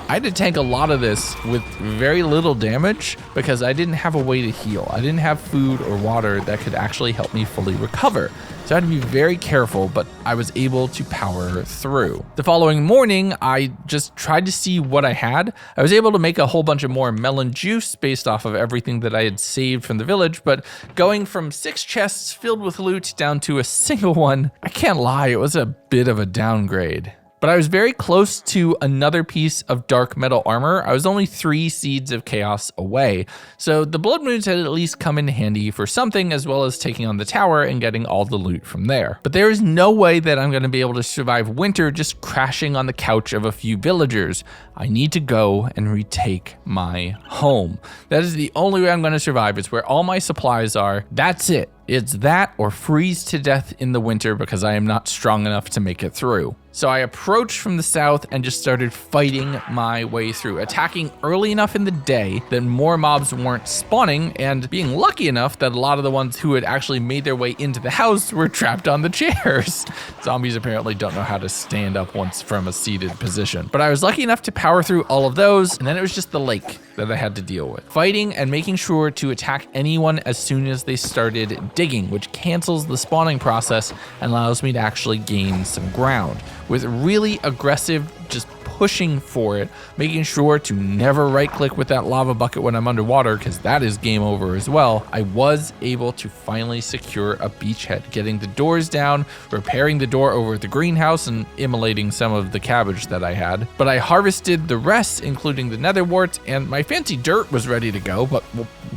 I had to tank a lot of this with very little damage because I didn't have a way to heal. I didn't have food or water that could actually help me fully recover. So I had to be very careful, but I was able to power through. The following morning, I just tried to see what I had. I was able to make a whole bunch of more melon juice based off of everything that I had saved from the village, but going from 6 chests filled with loot down to a single one, I can't lie, it was a bit of a downgrade. But I was very close to another piece of dark metal armor. I was only 3 seeds of chaos away. So the blood moons had at least come in handy for something, as well as taking on the tower and getting all the loot from there. But there is no way that I'm going to be able to survive winter just crashing on the couch of a few villagers. I need to go and retake my home. That is the only way I'm going to survive. It's where all my supplies are. That's it. It's that or freeze to death in the winter because I am not strong enough to make it through. So I approached from the south and just started fighting my way through, attacking early enough in the day that more mobs weren't spawning, and being lucky enough that a lot of the ones who had actually made their way into the house were trapped on the chairs. Zombies apparently don't know how to stand up once from a seated position. But I was lucky enough to power through all of those, and then it was just the lake that I had to deal with. Fighting and making sure to attack anyone as soon as they started digging, which cancels the spawning process and allows me to actually gain some ground. With really aggressive, just pushing for it, making sure to never right click with that lava bucket when I'm underwater, because that is game over as well, I was able to finally secure a beachhead, getting the doors down, repairing the door over at the greenhouse, and immolating some of the cabbage that I had. But I harvested the rest, including the nether wart, and my fancy dirt was ready to go, but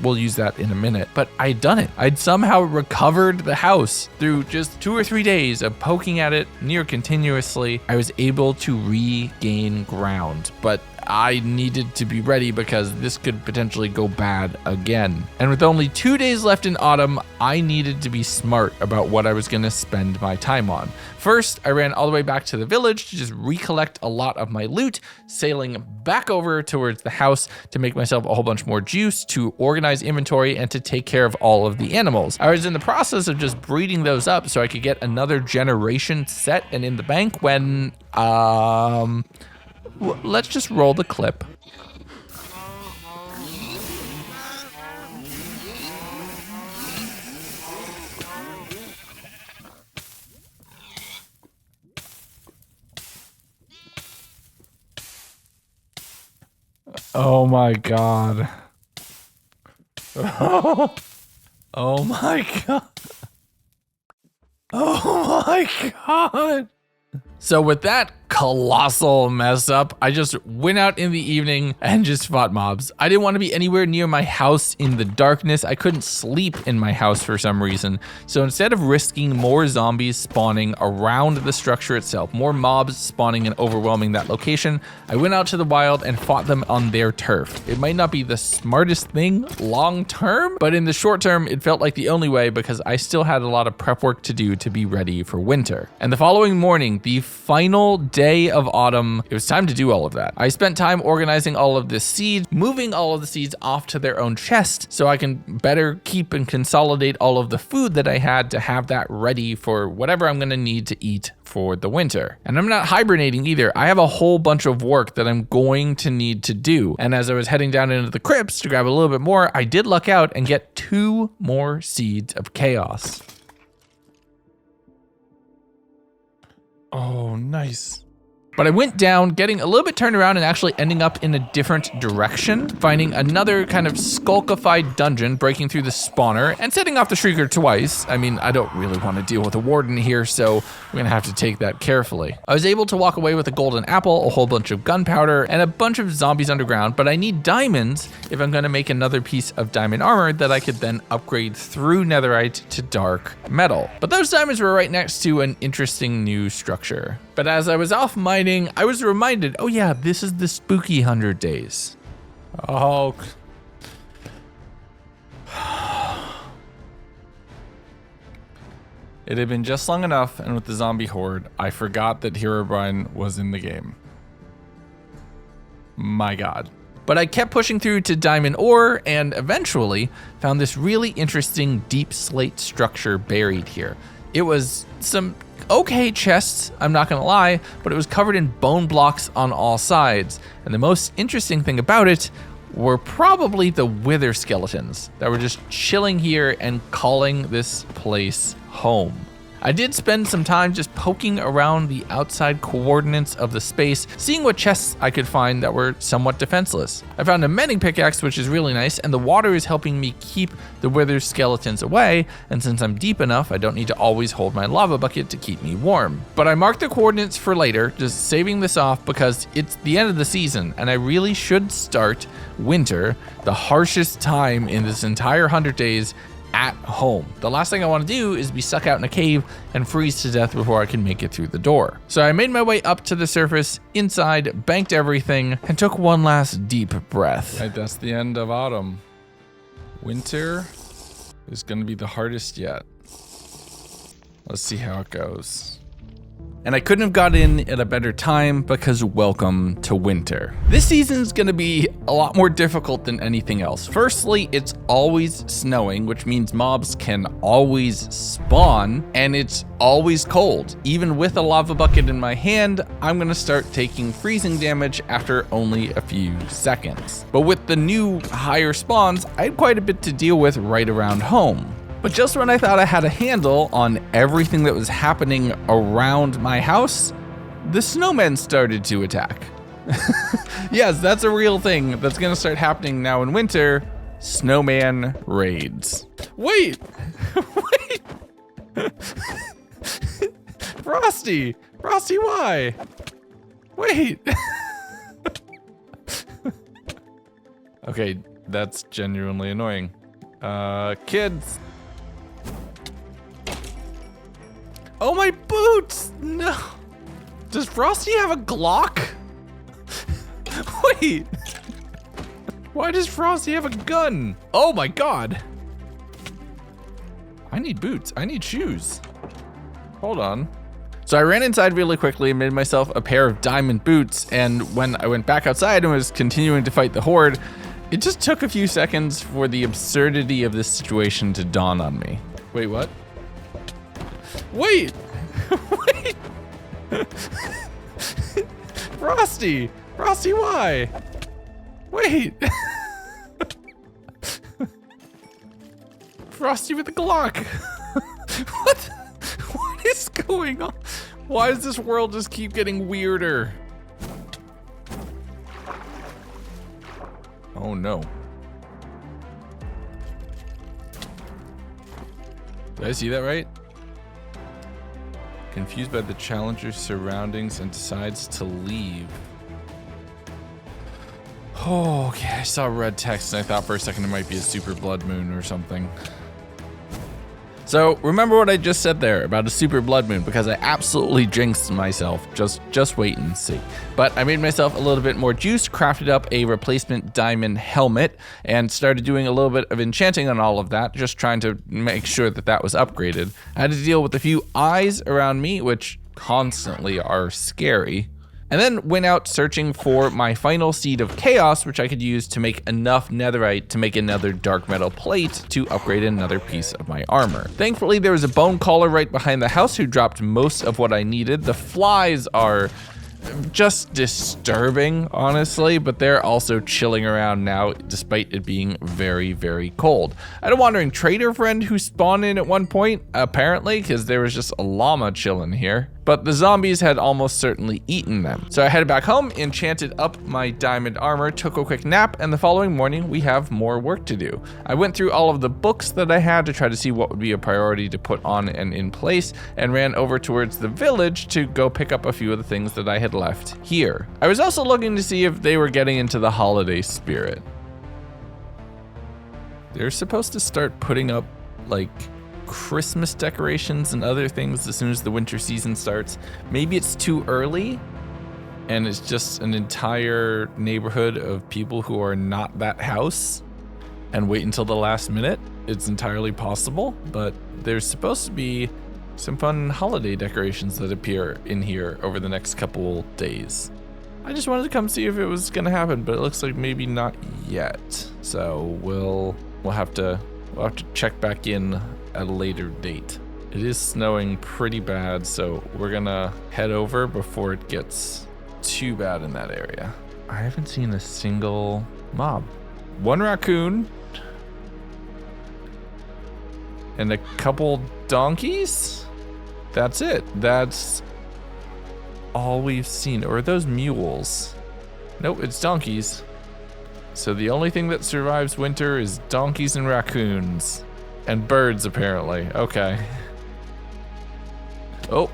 we'll use that in a minute. But I'd done it. I'd somehow recovered the house through just 2 or 3 days of poking at it near continuously. I was able to regain ground, but I needed to be ready because this could potentially go bad again. And with only 2 days left in autumn, I needed to be smart about what I was going to spend my time on. First, I ran all the way back to the village to just recollect a lot of my loot, sailing back over towards the house to make myself a whole bunch more juice, to organize inventory, and to take care of all of the animals. I was in the process of just breeding those up so I could get another generation set and in the bank when, let's just roll the clip. Oh my god. Oh my god. Oh my god. So with that colossal mess up. I just went out in the evening and just fought mobs. I didn't want to be anywhere near my house in the darkness. I couldn't sleep in my house for some reason. So instead of risking more zombies spawning around the structure itself, more mobs spawning and overwhelming that location, I went out to the wild and fought them on their turf. It might not be the smartest thing long term, but in the short term, it felt like the only way because I still had a lot of prep work to do to be ready for winter. And the following morning, the final day of autumn, it was time to do all of that. I spent time organizing all of the seeds, moving all of the seeds off to their own chest so I can better keep and consolidate all of the food that I had to have that ready for whatever I'm gonna need to eat for the winter. And I'm not hibernating either. I have a whole bunch of work that I'm going to need to do. And as I was heading down into the crypts to grab a little bit more, I did luck out and get 2 more seeds of chaos. Oh, nice. But I went down, getting a little bit turned around and actually ending up in a different direction, finding another kind of skulkified dungeon, breaking through the spawner and setting off the Shrieker twice. I mean, I don't really want to deal with a warden here, so we're gonna have to take that carefully. I was able to walk away with a golden apple, a whole bunch of gunpowder, and a bunch of zombies underground, but I need diamonds if I'm gonna make another piece of diamond armor that I could then upgrade through netherite to dark metal. But those diamonds were right next to an interesting new structure. But as I was off mining, I was reminded, oh yeah, this is the spooky 100 days. Oh. It had been just long enough, and with the zombie horde, I forgot that Herobrine was in the game. My God. But I kept pushing through to diamond ore and eventually found this really interesting deep slate structure buried here. It was some okay chests, I'm not gonna lie, but it was covered in bone blocks on all sides. And the most interesting thing about it were probably the wither skeletons that were just chilling here and calling this place home. I did spend some time just poking around the outside coordinates of the space, seeing what chests I could find that were somewhat defenseless. I found a mending pickaxe, which is really nice, and the water is helping me keep the wither skeletons away, and since I'm deep enough, I don't need to always hold my lava bucket to keep me warm. But I marked the coordinates for later, just saving this off because it's the end of the season, and I really should start winter, the harshest time in this entire 100 days, at home. The last thing I want to do is be stuck out in a cave and freeze to death before I can make it through the door. So I made my way up to the surface, inside, banked everything, and took one last deep breath. Right, that's the end of autumn. Winter is going to be the hardest yet. Let's see how it goes. And I couldn't have got in at a better time because welcome to winter. This season's gonna be a lot more difficult than anything else. Firstly, it's always snowing, which means mobs can always spawn, and it's always cold. Even with a lava bucket in my hand, I'm gonna start taking freezing damage after only a few seconds. But with the new higher spawns, I had quite a bit to deal with right around home. But just when I thought I had a handle on everything that was happening around my house, the snowmen started to attack. Yes, that's a real thing that's gonna start happening now in winter. Snowman raids. Wait, wait. Frosty, why? Wait. Okay, that's genuinely annoying. Kids. Oh, my boots! No. Does Frosty have a Glock? Wait. Why does Frosty have a gun? Oh my God. I need boots. I need shoes. Hold on. So I ran inside really quickly and made myself a pair of diamond boots. And when I went back outside and was continuing to fight the horde, it just took a few seconds for the absurdity of this situation to dawn on me. Wait, what? Wait! Wait! Frosty! Frosty, why? Wait! Frosty with the Glock! What? What is going on? Why does this world just keep getting weirder? Oh no. Did I see that right? Confused by the challenger's surroundings and decides to leave. Oh, okay, I saw red text and I thought for a second it might be a super blood moon or something. So remember what I just said there about a super blood moon, because I absolutely jinxed myself. Just wait and see. But I made myself a little bit more juice, crafted up a replacement diamond helmet, and started doing a little bit of enchanting on all of that, just trying to make sure that that was upgraded. I had to deal with a few eyes around me, which constantly are scary. And then went out searching for my final seed of chaos, which I could use to make enough netherite to make another dark metal plate to upgrade another piece of my armor. Thankfully, there was a bone caller right behind the house who dropped most of what I needed. The flies are just disturbing, honestly, but they're also chilling around now despite it being very, very cold. I had a wandering trader friend who spawned in at one point, apparently, because there was just a llama chilling here. But the zombies had almost certainly eaten them. So I headed back home, enchanted up my diamond armor, took a quick nap, and the following morning we have more work to do. I went through all of the books that I had to try to see what would be a priority to put on and in place, and ran over towards the village to go pick up a few of the things that I had left here. I was also looking to see if they were getting into the holiday spirit. They're supposed to start putting up, like, Christmas decorations and other things as soon as the winter season starts. Maybe it's too early and it's just an entire neighborhood of people who are not that house and wait until the last minute. It's entirely possible, but there's supposed to be some fun holiday decorations that appear in here over the next couple days. I just wanted to come see if it was gonna happen, but it looks like maybe not yet. So we'll have to check back in at a later date. It is snowing pretty bad, so we're gonna head over before it gets too bad in that area. I haven't seen a single mob. One raccoon and a couple donkeys? That's it. That's all we've seen. Or are those mules? Nope, it's donkeys. So the only thing that survives winter is donkeys and raccoons. And birds, apparently. Okay. Oh.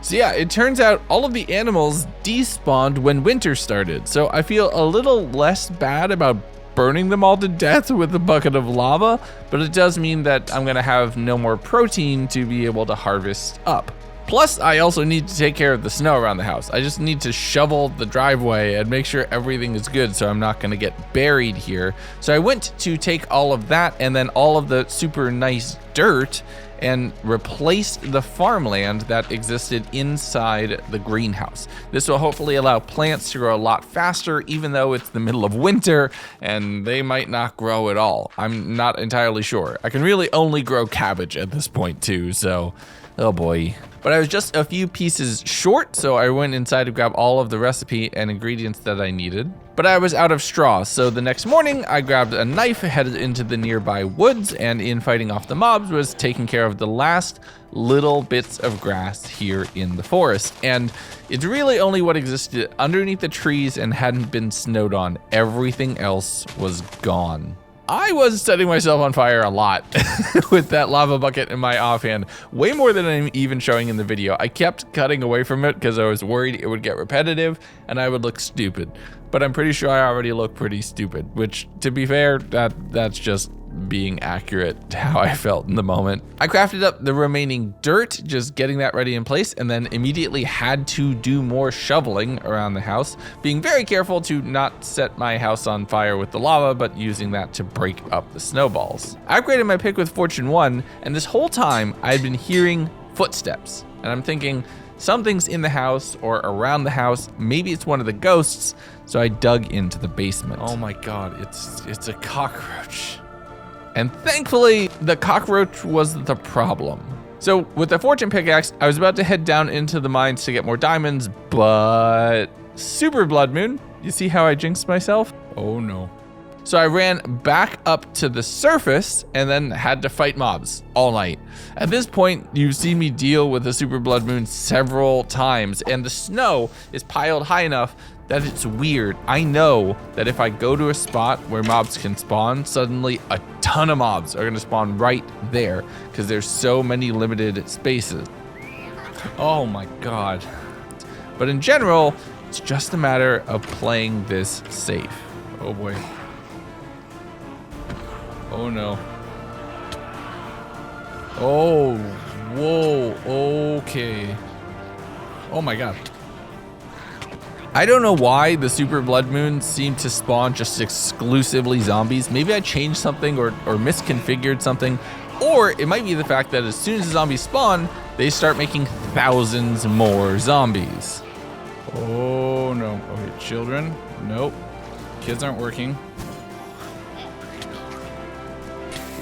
So yeah, it turns out all of the animals despawned when winter started. So I feel a little less bad about burning them all to death with a bucket of lava, but it does mean that I'm gonna have no more protein to be able to harvest up. Plus, I also need to take care of the snow around the house. I just need to shovel the driveway and make sure everything is good so I'm not gonna get buried here. So I went to take all of that and then all of the super nice dirt and replaced the farmland that existed inside the greenhouse. This will hopefully allow plants to grow a lot faster, even though it's the middle of winter and they might not grow at all. I'm not entirely sure. I can really only grow cabbage at this point too, so oh boy. But I was just a few pieces short, so I went inside to grab all of the recipe and ingredients that I needed. But I was out of straw, so the next morning I grabbed a knife, headed into the nearby woods, and in fighting off the mobs was taking care of the last little bits of grass here in the forest. And it's really only what existed underneath the trees and hadn't been snowed on. Everything else was gone. I was setting myself on fire a lot with that lava bucket in my offhand, way more than I'm even showing in the video. I kept cutting away from it because I was worried it would get repetitive and I would look stupid. But I'm pretty sure I already look pretty stupid, which, to be fair, that's just being accurate to how I felt in the moment. I crafted up the remaining dirt, just getting that ready in place, and then immediately had to do more shoveling around the house, being very careful to not set my house on fire with the lava, but using that to break up the snowballs. I upgraded my pick with Fortune 1, and this whole time I had been hearing footsteps, and I'm thinking something's in the house or around the house, maybe it's one of the ghosts, so I dug into the basement. Oh my god, it's a cockroach. And thankfully, the cockroach was the problem. So with the fortune pickaxe, I was about to head down into the mines to get more diamonds, but super blood moon. You see how I jinxed myself? Oh no. So I ran back up to the surface and then had to fight mobs all night. At this point, you've seen me deal with the super blood moon several times, and the snow is piled high enough that it's weird. I know that if I go to a spot where mobs can spawn, suddenly a ton of mobs are gonna spawn right there because there's so many limited spaces. Oh my god. But in general, it's just a matter of playing this safe. Oh boy. Oh no. Oh, whoa, okay. Oh my god. I don't know why the Super Blood Moons seem to spawn just exclusively zombies. Maybe I changed something or misconfigured something. Or it might be the fact that as soon as the zombies spawn, they start making thousands more zombies. Oh no. Okay, children. Nope. Kids aren't working.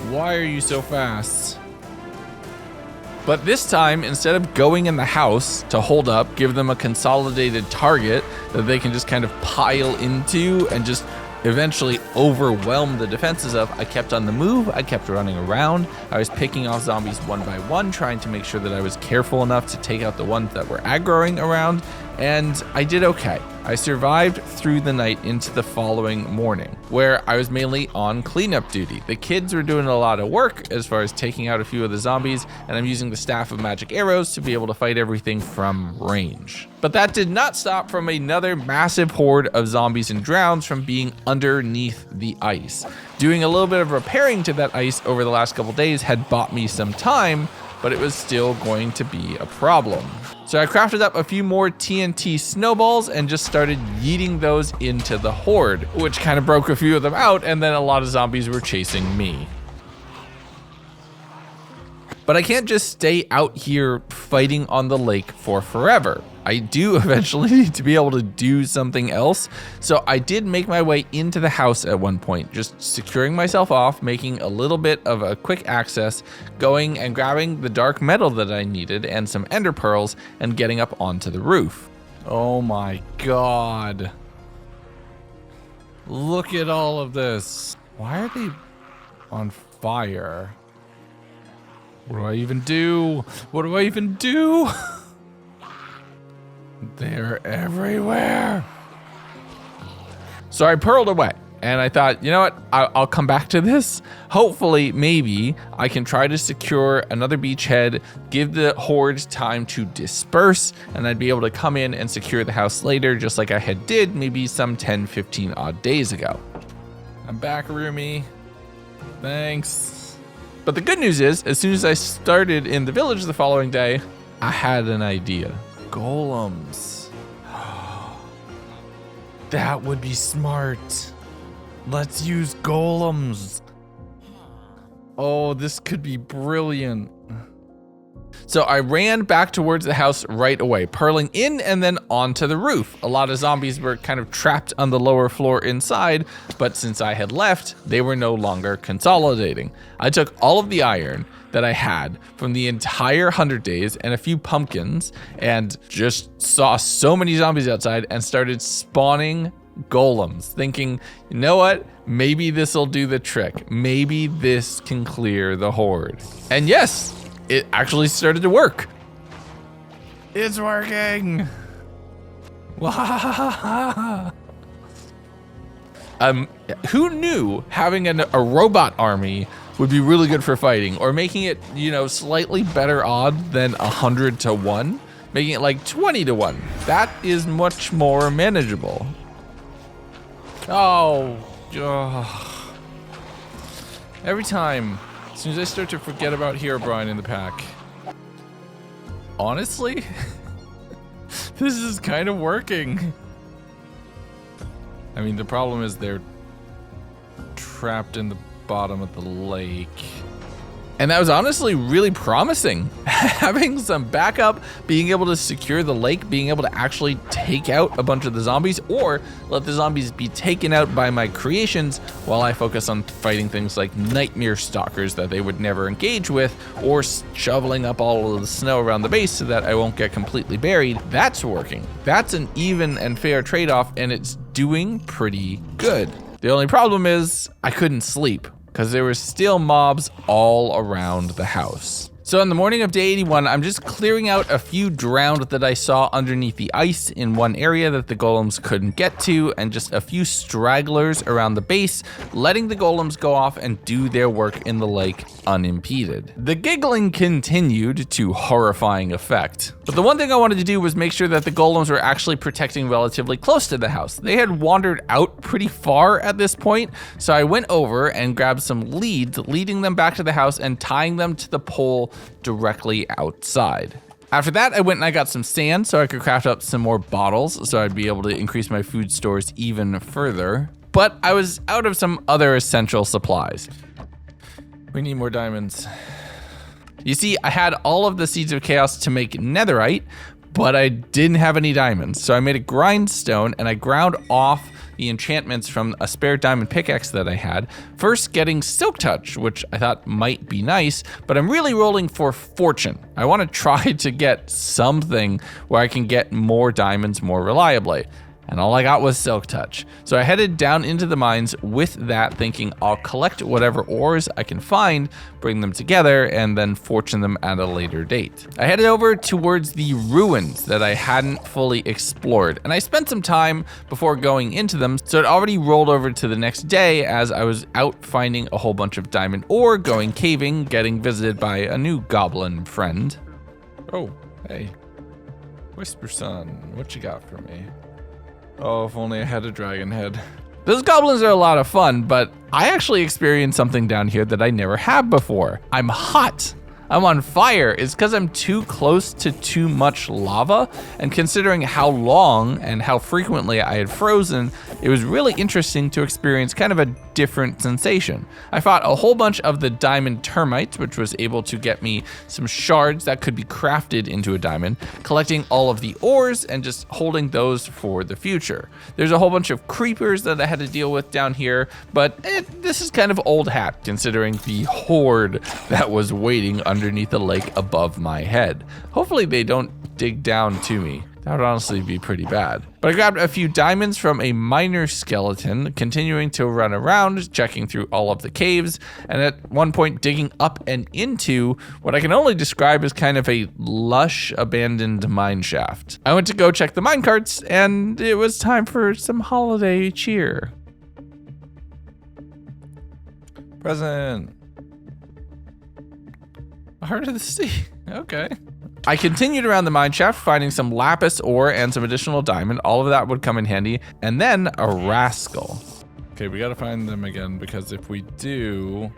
Why are you so fast? But this time, instead of going in the house to hold up, give them a consolidated target that they can just kind of pile into and just eventually overwhelm the defenses of, I kept on the move, I kept running around, I was picking off zombies one by one, trying to make sure that I was careful enough to take out the ones that were aggroing around, and I did okay. I survived through the night into the following morning, where I was mainly on cleanup duty. The kids were doing a lot of work as far as taking out a few of the zombies, and I'm using the staff of magic arrows to be able to fight everything from range. But that did not stop from another massive horde of zombies and drowns from being underneath the ice. Doing a little bit of repairing to that ice over the last couple days had bought me some time, but it was still going to be a problem. So I crafted up a few more TNT snowballs and just started yeeting those into the horde, which kind of broke a few of them out, and then a lot of zombies were chasing me. But I can't just stay out here fighting on the lake for forever. I do eventually need to be able to do something else. So I did make my way into the house at one point, just securing myself off, making a little bit of a quick access, going and grabbing the dark metal that I needed and some ender pearls and getting up onto the roof. Oh my god. Look at all of this. Why are they on fire? What do I even do? What do I even do? They're everywhere. So I pearled away and I thought, you know what? I'll come back to this. Hopefully, maybe I can try to secure another beachhead, give the horde time to disperse, and I'd be able to come in and secure the house later, just like I had did maybe some 10, 15 odd days ago. I'm back, Rumi. Thanks. But the good news is, as soon as I started in the village the following day, I had an idea. Golems. That would be smart. Let's use golems. Oh, this could be brilliant. So I ran back towards the house right away, pearling in and then onto the roof. A lot of zombies were kind of trapped on the lower floor inside, but since I had left, they were no longer consolidating. I took all of the iron that I had from the entire 100 days and a few pumpkins and just saw so many zombies outside and started spawning golems, thinking, you know what? Maybe this'll do the trick. Maybe this can clear the horde. And yes, it actually started to work. It's working. Who knew having a robot army would be really good for fighting, or making it, you know, slightly better odd than 100 to 1, making it like 20 to 1. That is much more manageable. Oh, every time, as soon as I start to forget about Herobrine in the pack. Honestly, this is kind of working. I mean, the problem is they're trapped in the bottom of the lake. And that was honestly really promising. Having some backup, being able to secure the lake, being able to actually take out a bunch of the zombies, or let the zombies be taken out by my creations while I focus on fighting things like nightmare stalkers that they would never engage with, or shoveling up all of the snow around the base so that I won't get completely buried. That's working. That's an even and fair trade-off, and it's doing pretty good. The only problem is I couldn't sleep, because there were still mobs all around the house. So on the morning of day 81, I'm just clearing out a few drowned that I saw underneath the ice in one area that the golems couldn't get to, and just a few stragglers around the base, letting the golems go off and do their work in the lake unimpeded. The giggling continued to horrifying effect. But the one thing I wanted to do was make sure that the golems were actually protecting relatively close to the house. They had wandered out pretty far at this point, so I went over and grabbed some leads, leading them back to the house and tying them to the pole directly outside. After that, I went and I got some sand so I could craft up some more bottles so I'd be able to increase my food stores even further. But I was out of some other essential supplies. We need more diamonds. You see, I had all of the seeds of chaos to make netherite, but I didn't have any diamonds. So I made a grindstone and I ground off the enchantments from a spare diamond pickaxe that I had. First getting Silk Touch, which I thought might be nice, but I'm really rolling for fortune. I want to try to get something where I can get more diamonds more reliably. And all I got was Silk Touch. So I headed down into the mines with that, thinking I'll collect whatever ores I can find, bring them together, and then fortune them at a later date. I headed over towards the ruins that I hadn't fully explored, and I spent some time before going into them, so it already rolled over to the next day as I was out finding a whole bunch of diamond ore, going caving, getting visited by a new goblin friend. Oh, hey. Whisper Son, what you got for me? Oh, if only I had a dragon head. Those goblins are a lot of fun, but I actually experienced something down here that I never had before. I'm hot. I'm on fire. It's because I'm too close to too much lava, and considering how long and how frequently I had frozen, it was really interesting to experience kind of a different sensation. I fought a whole bunch of the diamond termites, which was able to get me some shards that could be crafted into a diamond, collecting all of the ores and just holding those for the future. There's a whole bunch of creepers that I had to deal with down here, but this is kind of old hat considering the horde that was waiting underneath the lake above my head. Hopefully they don't dig down to me. That would honestly be pretty bad. But I grabbed a few diamonds from a miner skeleton, continuing to run around, checking through all of the caves, and at one point digging up and into what I can only describe as kind of a lush abandoned mine shaft. I went to go check the mine carts, and it was time for some holiday cheer. Present. Heart of the Sea. Okay. I continued around the mine shaft, finding some lapis ore and some additional diamond. All of that would come in handy. And then a rascal. Okay, we gotta find them again, because if we do,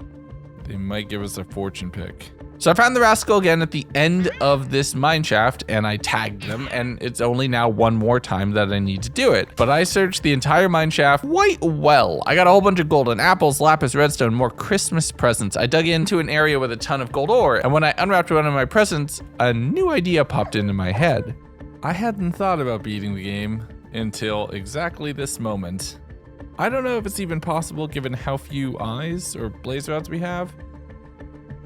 they might give us a fortune pick. So I found the rascal again at the end of this mine shaft, and I tagged them, and it's only now one more time that I need to do it. But I searched the entire mine shaft quite well. I got a whole bunch of golden apples, lapis, redstone, more Christmas presents. I dug into an area with a ton of gold ore, and when I unwrapped one of my presents, a new idea popped into my head. I hadn't thought about beating the game until exactly this moment. I don't know if it's even possible given how few eyes or blaze rods we have,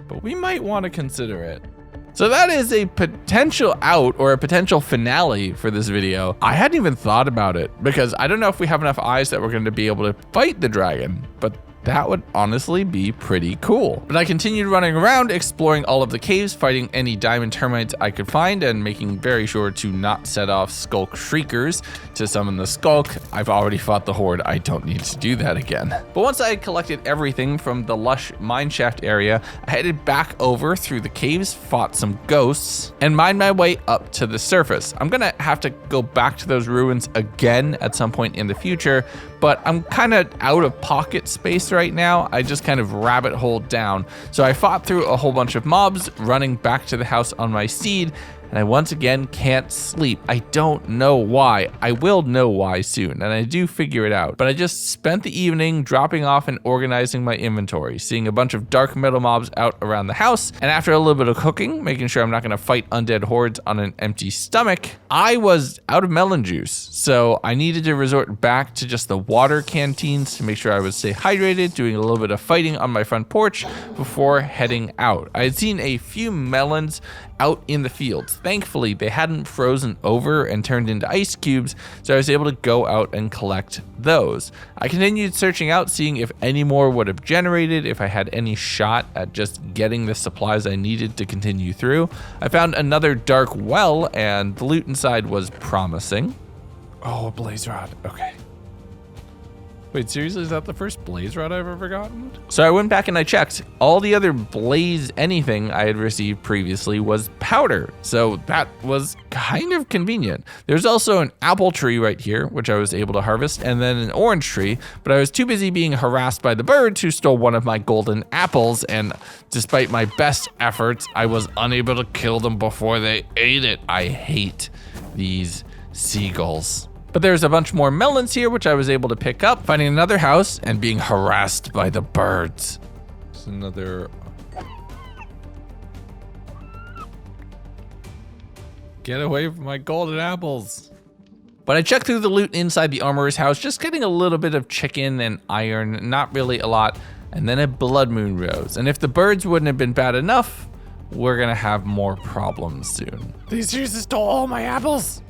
but we might want to consider it. So that is a potential out or a potential finale for this video. I hadn't even thought about it because I don't know if we have enough eyes that we're going to be able to fight the dragon, but that would honestly be pretty cool. But I continued running around, exploring all of the caves, fighting any diamond termites I could find, and making very sure to not set off Sculk Shriekers to summon the Sculk. I've already fought the horde, I don't need to do that again. But once I had collected everything from the lush mineshaft area, I headed back over through the caves, fought some ghosts, and mined my way up to the surface. I'm gonna have to go back to those ruins again at some point in the future, but I'm kind of out of pocket space right now. I just kind of rabbit holed down. So I fought through a whole bunch of mobs, running back to the house on my steed, and I once again can't sleep. I don't know why. I will know why soon, and I do figure it out. But I just spent the evening dropping off and organizing my inventory, seeing a bunch of dark metal mobs out around the house, and after a little bit of cooking, making sure I'm not gonna fight undead hordes on an empty stomach, I was out of melon juice. So I needed to resort back to just the water canteens to make sure I would stay hydrated, doing a little bit of fighting on my front porch before heading out. I had seen a few melons out in the fields. Thankfully, they hadn't frozen over and turned into ice cubes, so I was able to go out and collect those. I continued searching out, seeing if any more would have generated, if I had any shot at just getting the supplies I needed to continue through. I found another dark well, and the loot inside was promising. Oh, a blaze rod. Okay. Wait, seriously, is that the first blaze rod I've ever gotten? So I went back and I checked. All the other blaze anything I had received previously was powder, so that was kind of convenient. There's also an apple tree right here, which I was able to harvest, and then an orange tree, but I was too busy being harassed by the birds who stole one of my golden apples, and despite my best efforts, I was unable to kill them before they ate it. I hate these seagulls. But there's a bunch more melons here, which I was able to pick up, finding another house and being harassed by the birds. It's another... Get away from my golden apples. But I checked through the loot inside the armorer's house, just getting a little bit of chicken and iron, not really a lot. And then a blood moon rose. And if the birds wouldn't have been bad enough, we're gonna have more problems soon. These seriously stole all my apples.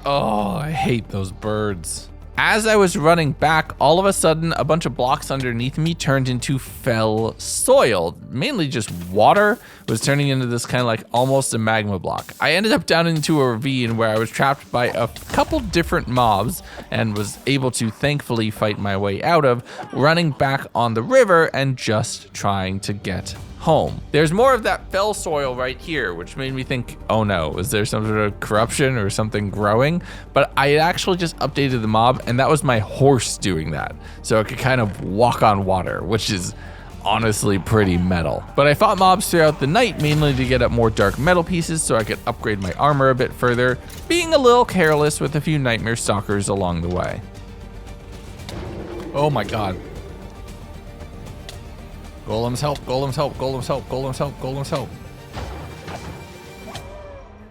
Oh, I hate those birds. As I was running back, all of a sudden, a bunch of blocks underneath me turned into fell soil. Mainly just water was turning into this kind of like almost a magma block. I ended up down into a ravine where I was trapped by a couple different mobs and was able to thankfully fight my way out of, running back on the river and just trying to get home. There's more of that fell soil right here, which made me think, oh no, is there some sort of corruption or something growing? But I had actually just updated the mob, and that was my horse doing that. So it could kind of walk on water, which is honestly pretty metal. But I fought mobs throughout the night, mainly to get up more dark metal pieces so I could upgrade my armor a bit further, being a little careless with a few nightmare stalkers along the way. Oh my god. Golems help, golems help, golems help, golems help, golems help.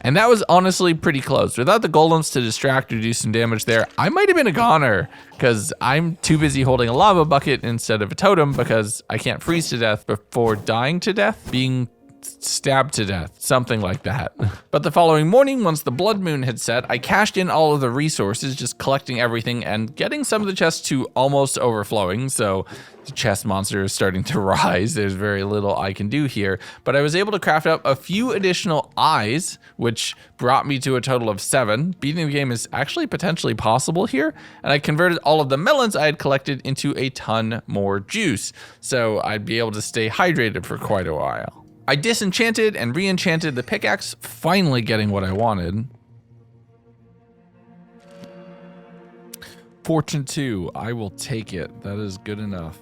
And that was honestly pretty close. Without the golems to distract or do some damage there, I might have been a goner, because I'm too busy holding a lava bucket instead of a totem because I can't freeze to death before dying to death, being stabbed to death, something like that. But the following morning, once the blood moon had set, I cashed in all of the resources, just collecting everything and getting some of the chests to almost overflowing. So the chest monster is starting to rise. There's very little I can do here, but I was able to craft up a few additional eyes, which brought me to a total of 7. Beating the game is actually potentially possible here, and I converted all of the melons I had collected into a ton more juice, so I'd be able to stay hydrated for quite a while. I disenchanted and re-enchanted the pickaxe, finally getting what I wanted. Fortune 2, I will take it. That is good enough.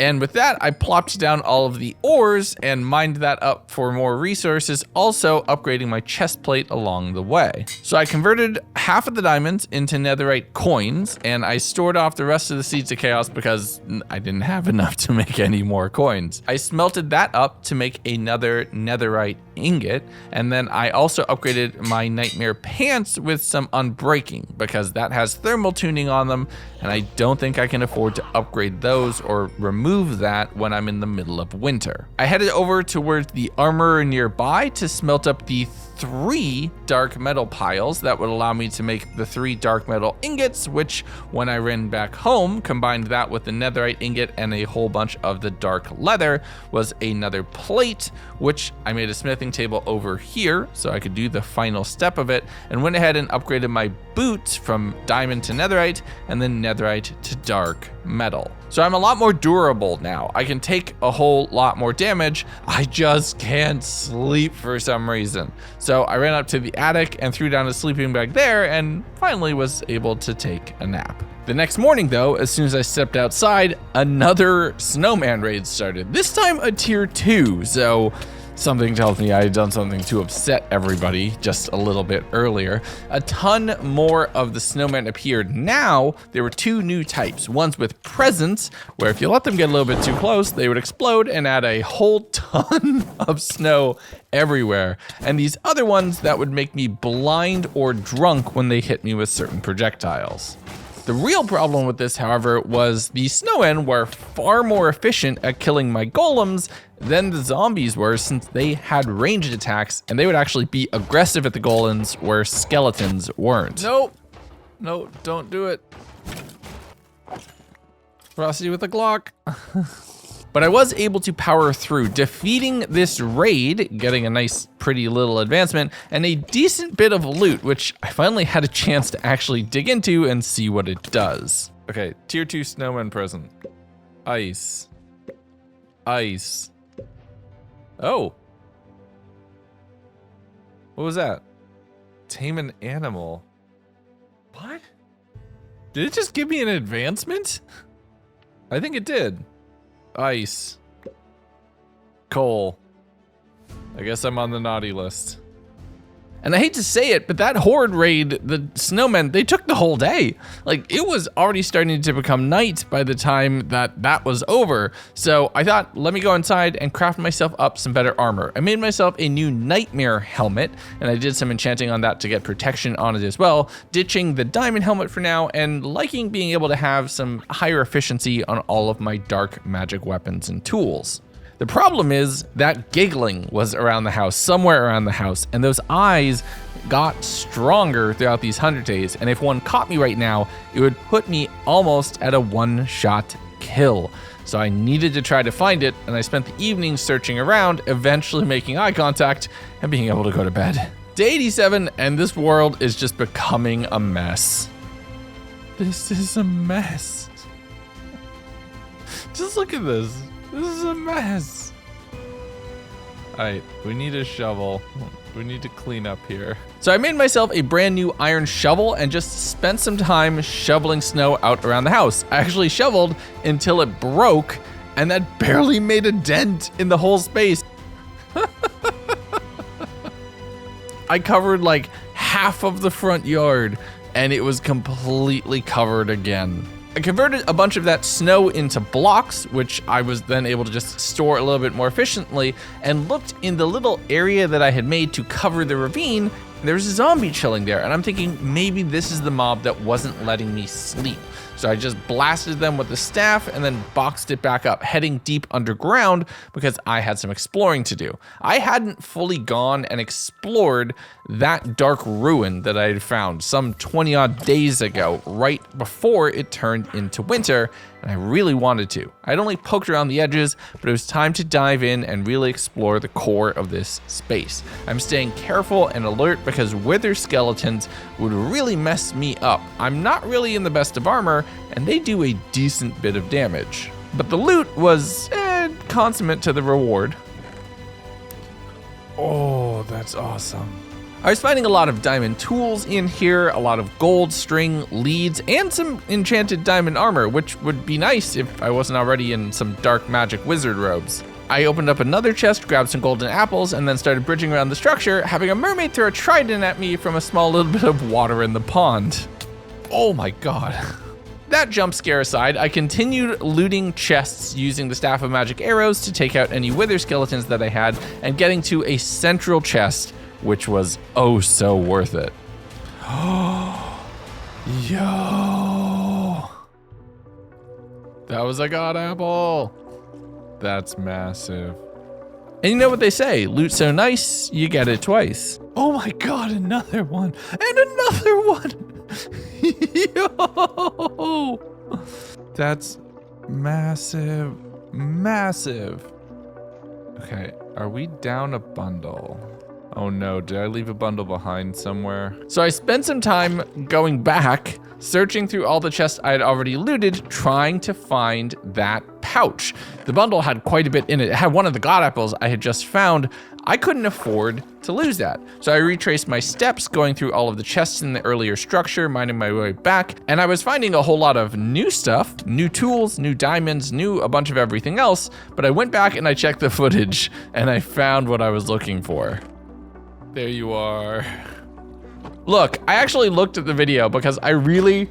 And with that, I plopped down all of the ores and mined that up for more resources, also upgrading my chest plate along the way. So I converted half of the diamonds into netherite coins, and I stored off the rest of the seeds of chaos because I didn't have enough to make any more coins. I smelted that up to make another netherite ingot, and then I also upgraded my nightmare pants with some unbreaking because that has thermal tuning on them, and I don't think I can afford to upgrade those or remove that when I'm in the middle of winter. I headed over towards the armorer nearby to smelt up the 3 dark metal piles that would allow me to make the 3 dark metal ingots, which when I ran back home, combined that with the netherite ingot and a whole bunch of the dark leather, was another plate, which I made a smithing table over here so I could do the final step of it, and went ahead and upgraded my boots from diamond to netherite and then netherite to dark metal. So I'm a lot more durable now. I can take a whole lot more damage. I just can't sleep for some reason. So I ran up to the attic and threw down a sleeping bag there and finally was able to take a nap. The next morning though, as soon as I stepped outside, another snowman raid started. This time a tier 2, so something tells me I had done something to upset everybody just a little bit earlier. A ton more of the snowmen appeared. Now, there were 2 new types. Ones with presence, where if you let them get a little bit too close, they would explode and add a whole ton of snow everywhere. And these other ones that would make me blind or drunk when they hit me with certain projectiles. The real problem with this, however, was the snowmen were far more efficient at killing my golems than the zombies were, since they had ranged attacks and they would actually be aggressive at the golems where skeletons weren't. Nope. No, don't do it. Frosty with a Glock. But I was able to power through, defeating this raid, getting a nice, pretty little advancement, and a decent bit of loot, which I finally had a chance to actually dig into and see what it does. Okay, tier 2 snowman present. Ice. Ice. Oh. What was that? Tame an animal. What? Did it just give me an advancement? I think it did. Ice. Coal. I guess I'm on the naughty list. And I hate to say it, but that horde raid, the snowmen, they took the whole day. Like, it was already starting to become night by the time that was over. So I thought, let me go inside and craft myself up some better armor. I made myself a new nightmare helmet, and I did some enchanting on that to get protection on it as well, ditching the diamond helmet for now, and liking being able to have some higher efficiency on all of my dark magic weapons and tools. The problem is that giggling was around the house, somewhere around the house, and those eyes got stronger throughout these 100 days, and if one caught me right now, it would put me almost at a one-shot kill. So I needed to try to find it, and I spent the evening searching around, eventually making eye contact and being able to go to bed. Day 87, and this world is just becoming a mess. This is a mess. Just look at this. This is a mess. Alright, we need a shovel. We need to clean up here. So I made myself a brand new iron shovel and just spent some time shoveling snow out around the house. I actually shoveled until it broke, and that barely made a dent in the whole space. I covered like half of the front yard, and it was completely covered again. I converted a bunch of that snow into blocks, which I was then able to just store a little bit more efficiently, and looked in the little area that I had made to cover the ravine. There's a zombie chilling there, and I'm thinking maybe this is the mob that wasn't letting me sleep. So I just blasted them with the staff and then boxed it back up, heading deep underground because I had some exploring to do. I hadn't fully gone and explored that dark ruin that I had found some 20 odd days ago, right before it turned into winter, and I really wanted to. I'd only poked around the edges, but it was time to dive in and really explore the core of this space. I'm staying careful and alert because wither skeletons would really mess me up. I'm not really in the best of armor, and they do a decent bit of damage. But the loot was consummate to the reward. Oh, that's awesome. I was finding a lot of diamond tools in here, a lot of gold, string, leads, and some enchanted diamond armor, which would be nice if I wasn't already in some dark magic wizard robes. I opened up another chest, grabbed some golden apples, and then started bridging around the structure, having a mermaid throw a trident at me from a small little bit of water in the pond. Oh my god. That jump scare aside, I continued looting chests using the Staff of Magic Arrows to take out any wither skeletons that I had, and getting to a central chest, which was oh so worth it. Yo! That was a god apple! That's massive. And you know what they say, loot so nice, you get it twice. Oh my god, another one! And another one! Yo! That's massive, massive. Okay, are we down a bundle? Oh no, did I leave a bundle behind somewhere? So I spent some time going back, searching through all the chests I had already looted, trying to find that pouch. The bundle had quite a bit in it. It had one of the god apples I had just found. I couldn't afford to lose that. So I retraced my steps, going through all of the chests in the earlier structure, minding my way back, and I was finding a whole lot of new stuff, new tools, new diamonds, a bunch of everything else, but I went back and I checked the footage, and I found what I was looking for. There you are. Look, I actually looked at the video because I really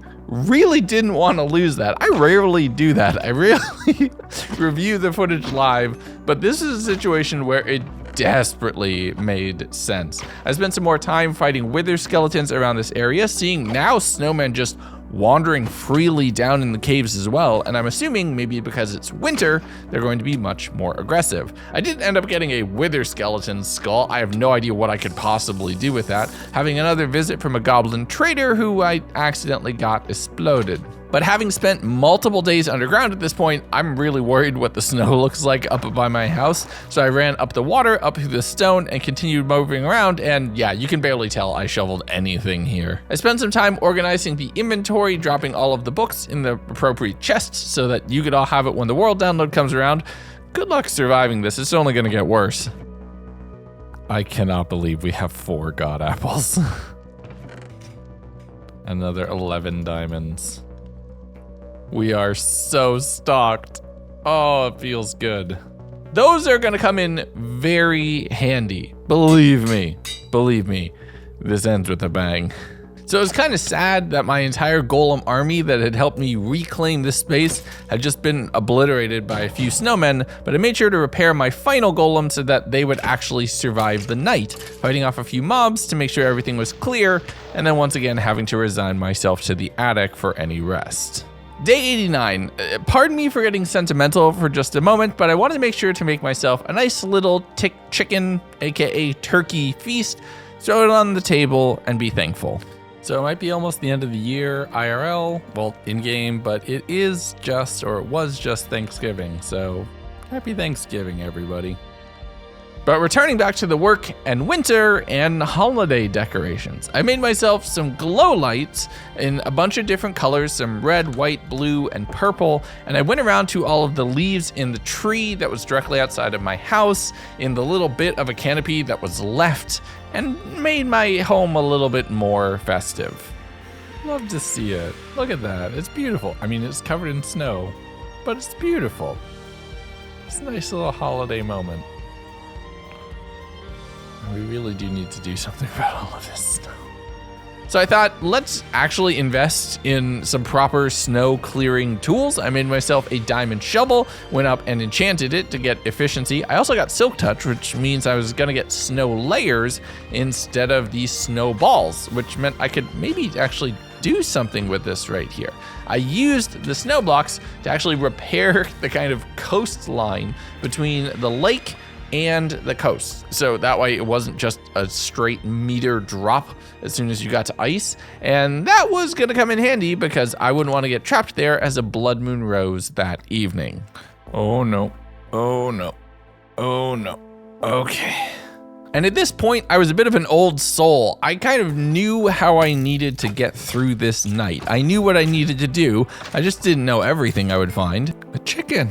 didn't want to lose that. I rarely do that. I rarely review the footage live, but this is a situation where it desperately made sense. I spent some more time fighting wither skeletons around this area, seeing now snowmen just wandering freely down in the caves as well, and I'm assuming maybe because it's winter, they're going to be much more aggressive. I did end up getting a wither skeleton skull. I have no idea what I could possibly do with that, having another visit from a goblin trader who I accidentally got exploded. But having spent multiple days underground at this point, I'm really worried what the snow looks like up by my house. So I ran up the water, up through the stone, and continued moving around, and yeah, you can barely tell I shoveled anything here. I spent some time organizing the inventory, dropping all of the books in the appropriate chests so that you could all have it when the world download comes around. Good luck surviving this, it's only gonna get worse. I cannot believe we have 4 god apples. Another 11 diamonds. We are so stocked. Oh, it feels good. Those are gonna come in very handy. Believe me, this ends with a bang. So it was kind of sad that my entire golem army that had helped me reclaim this space had just been obliterated by a few snowmen, but I made sure to repair my final golem so that they would actually survive the night, fighting off a few mobs to make sure everything was clear, and then once again having to resign myself to the attic for any rest. Day 89. Pardon me for getting sentimental for just a moment, but I wanted to make sure to make myself a nice little tick chicken, aka turkey feast, throw it on the table, and be thankful. So it might be almost the end of the year, IRL, well, in-game, but it is just, or it was just Thanksgiving, so happy Thanksgiving, everybody. But returning back to the work and winter and holiday decorations, I made myself some glow lights in a bunch of different colors, some red, white, blue, and purple, and I went around to all of the leaves in the tree that was directly outside of my house, in the little bit of a canopy that was left, and made my home a little bit more festive. Love to see it. Look at that, it's beautiful. I mean, it's covered in snow, but it's beautiful. It's a nice little holiday moment. We really do need to do something about all of this snow. So I thought, let's actually invest in some proper snow clearing tools. I made myself a diamond shovel, went up and enchanted it to get efficiency. I also got silk touch, which means I was gonna get snow layers instead of these snow balls, which meant I could maybe actually do something with this right here. I used the snow blocks to actually repair the kind of coastline between the lake and the coast. So that way it wasn't just a straight meter drop as soon as you got to ice. And that was gonna come in handy because I wouldn't want to get trapped there as a blood moon rose that evening. Oh no, oh no, oh no, okay. And at this point, I was a bit of an old soul. I kind of knew how I needed to get through this night. I knew what I needed to do. I just didn't know everything I would find. A chicken.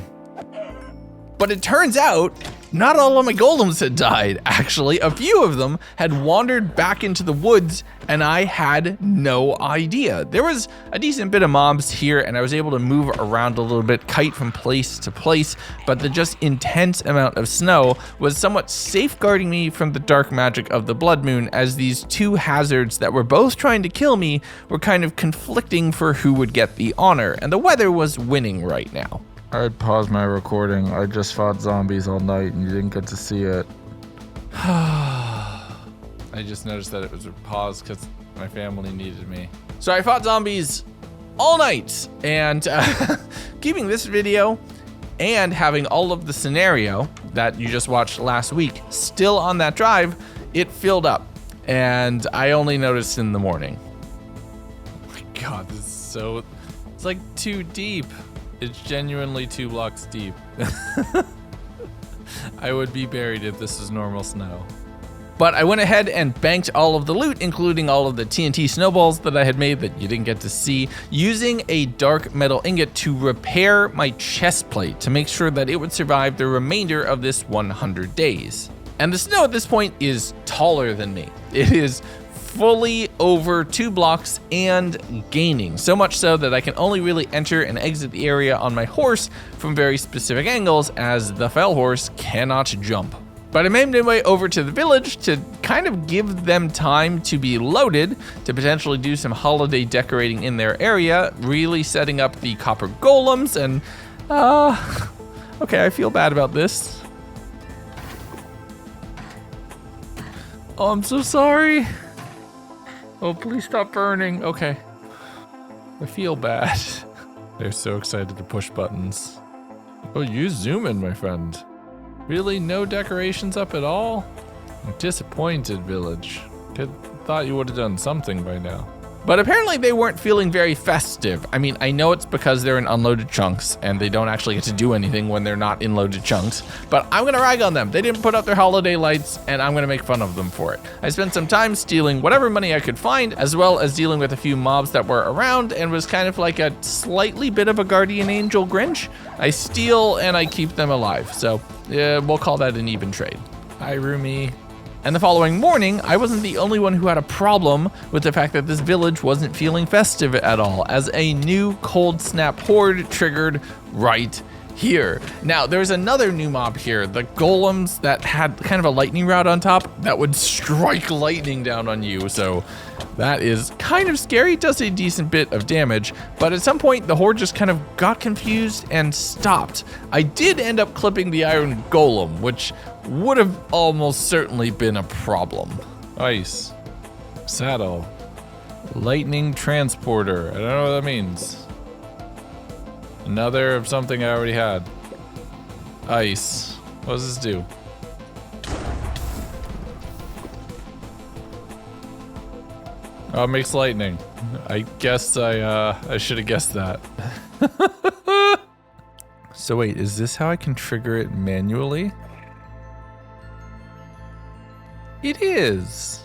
But it turns out, not all of my golems had died. Actually, a few of them had wandered back into the woods and I had no idea. There was a decent bit of mobs here and I was able to move around a little bit, kite from place to place, but the just intense amount of snow was somewhat safeguarding me from the dark magic of the blood moon, as these two hazards that were both trying to kill me were kind of conflicting for who would get the honor, and the weather was winning right now. I'd pause my recording. I just fought zombies all night and you didn't get to see it. I just noticed that it was paused because my family needed me. So I fought zombies all night, and keeping this video and having all of the scenario that you just watched last week still on that drive, it filled up, and I only noticed in the morning. Oh my God, this is so, it's like too deep. It's genuinely 2 blocks deep. I would be buried if this was normal snow. But I went ahead and banked all of the loot, including all of the TNT snowballs that I had made that you didn't get to see, using a dark metal ingot to repair my chest plate to make sure that it would survive the remainder of this 100 days. And the snow at this point is taller than me. It is fully over 2 blocks and gaining, so much so that I can only really enter and exit the area on my horse from very specific angles, as the fell horse cannot jump. But I made my way over to the village to kind of give them time to be loaded, to potentially do some holiday decorating in their area, really setting up the copper golems, and okay, I feel bad about this. Oh, I'm so sorry. Oh, please stop burning. Okay. I feel bad. They're so excited to push buttons. Oh, you zoom in, my friend. Really, no decorations up at all? I'm disappointed, village. Thought you would have done something by now. But apparently they weren't feeling very festive. I mean, I know it's because they're in unloaded chunks and they don't actually get to do anything when they're not in loaded chunks, but I'm gonna rag on them. They didn't put up their holiday lights and I'm gonna make fun of them for it. I spent some time stealing whatever money I could find, as well as dealing with a few mobs that were around, and was kind of like a slightly bit of a guardian angel Grinch. I steal and I keep them alive. So yeah, we'll call that an even trade. Hi, Rumi. And the following morning, I wasn't the only one who had a problem with the fact that this village wasn't feeling festive at all, as a new cold snap horde triggered right here. Now, there's another new mob here, the golems that had kind of a lightning rod on top that would strike lightning down on you. So that is kind of scary. It does a decent bit of damage, but at some point the horde just kind of got confused and stopped. I did end up clipping the iron golem, which would have almost certainly been a problem. Ice. Saddle. Lightning transporter. I don't know what that means. Another of something I already had. Ice. What does this do? Oh, it makes lightning. I guess I should have guessed that. So wait, is this how I can trigger it manually? It is.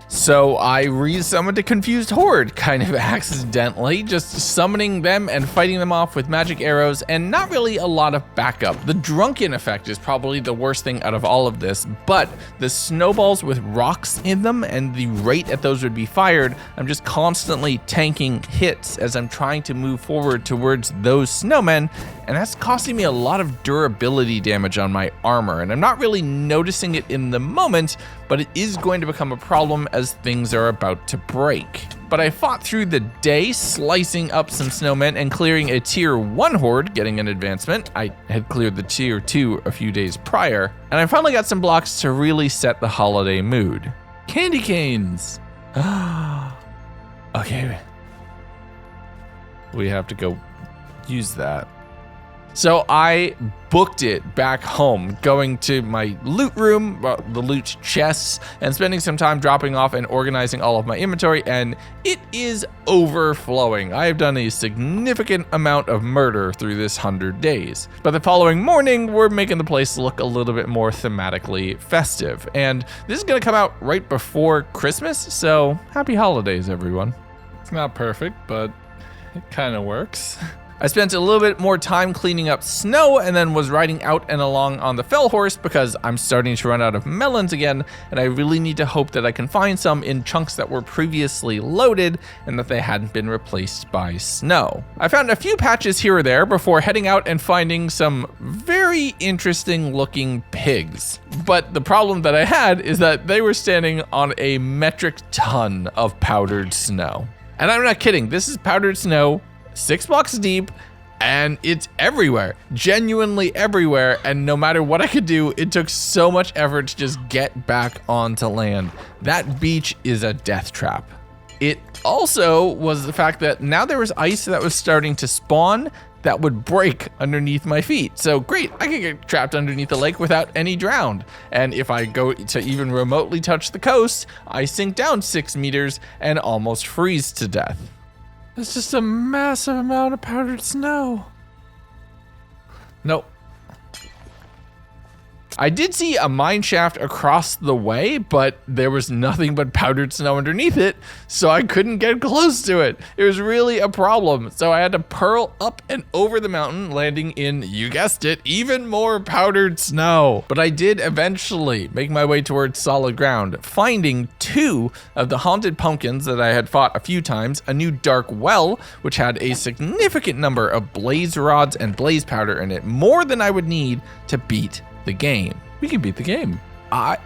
So I re-summoned a confused horde, kind of accidentally, just summoning them and fighting them off with magic arrows and not really a lot of backup. The drunken effect is probably the worst thing out of all of this, but the snowballs with rocks in them and the rate at those would be fired, I'm just constantly tanking hits as I'm trying to move forward towards those snowmen, and that's costing me a lot of durability damage on my armor, and I'm not really noticing it in the moment, but it is going to become a problem as things are about to break. But I fought through the day, slicing up some snowmen and clearing a tier 1 horde, getting an advancement. I had cleared the tier 2 a few days prior, and I finally got some blocks to really set the holiday mood. Candy canes! Okay. We have to go use that. So I booked it back home, going to my loot room, the loot chests, and spending some time dropping off and organizing all of my inventory, and it is overflowing. I have done a significant amount of murder through this 100 days. But the following morning, we're making the place look a little bit more thematically festive. And this is gonna come out right before Christmas, so happy holidays, everyone. It's not perfect, but it kind of works. I spent a little bit more time cleaning up snow and then was riding out and along on the fell horse because I'm starting to run out of melons again, and I really need to hope that I can find some in chunks that were previously loaded and that they hadn't been replaced by snow. I found a few patches here or there before heading out and finding some very interesting looking pigs. But the problem that I had is that they were standing on a metric ton of powdered snow. And I'm not kidding, this is powdered snow, 6 blocks deep, and it's everywhere, genuinely everywhere, and no matter what I could do, it took so much effort to just get back onto land. That beach is a death trap. It also was the fact that now there was ice that was starting to spawn that would break underneath my feet. So great, I could get trapped underneath the lake without any drowned. And if I go to even remotely touch the coast, I sink down 6 meters and almost freeze to death. It's just a massive amount of powdered snow. Nope. I did see a mine shaft across the way, but there was nothing but powdered snow underneath it, so I couldn't get close to it. It was really a problem, so I had to pearl up and over the mountain, landing in, you guessed it, even more powdered snow. But I did eventually make my way towards solid ground, finding 2 of the haunted pumpkins that I had fought a few times, a new dark well, which had a significant number of blaze rods and blaze powder in it, more than I would need to beat the game. We can beat the game. I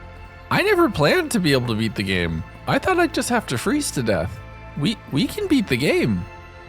never planned to be able to beat the game. I thought I'd just have to freeze to death. We can beat the game.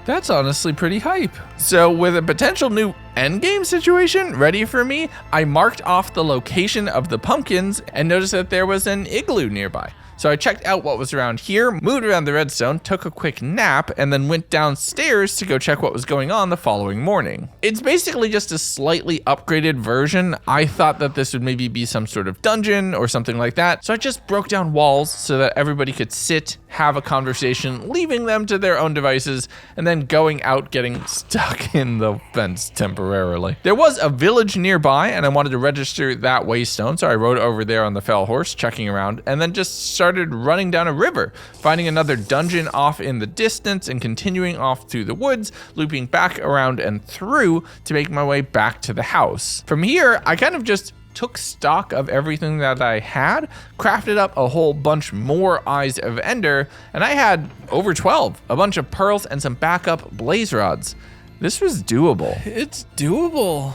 That's honestly pretty hype. So with a potential new endgame situation ready for me, I marked off the location of the pumpkins and noticed that there was an igloo nearby. So I checked out what was around here, moved around the redstone, took a quick nap, and then went downstairs to go check what was going on the following morning. It's basically just a slightly upgraded version. I thought that this would maybe be some sort of dungeon or something like that. So I just broke down walls so that everybody could sit, have a conversation, leaving them to their own devices, and then going out getting stuck in the fence temporarily. There was a village nearby and I wanted to register that waystone, so I rode over there on the fell horse, checking around, and then just started running down a river, finding another dungeon off in the distance and continuing off through the woods, looping back around and through to make my way back to the house. From here, I kind of just took stock of everything that I had, crafted up a whole bunch more Eyes of Ender, and I had over 12, a bunch of pearls and some backup blaze rods. This was doable. It's doable.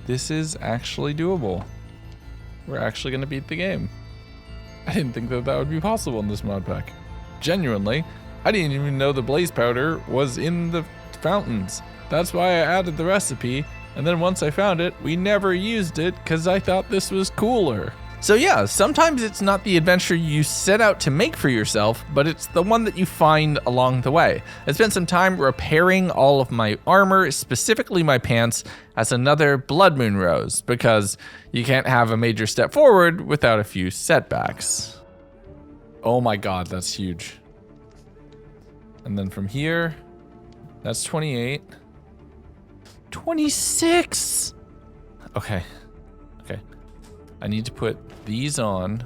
This is actually doable. We're actually gonna beat the game. I didn't think that that would be possible in this mod pack. Genuinely, I didn't even know the blaze powder was in the fountains. That's why I added the recipe. And then once I found it, we never used it because I thought this was cooler. So yeah, sometimes it's not the adventure you set out to make for yourself, but it's the one that you find along the way. I spent some time repairing all of my armor, specifically my pants, as another Blood Moon rose, because you can't have a major step forward without a few setbacks. Oh my god, that's huge. And then from here, that's 28. 26! Okay. I need to put these on.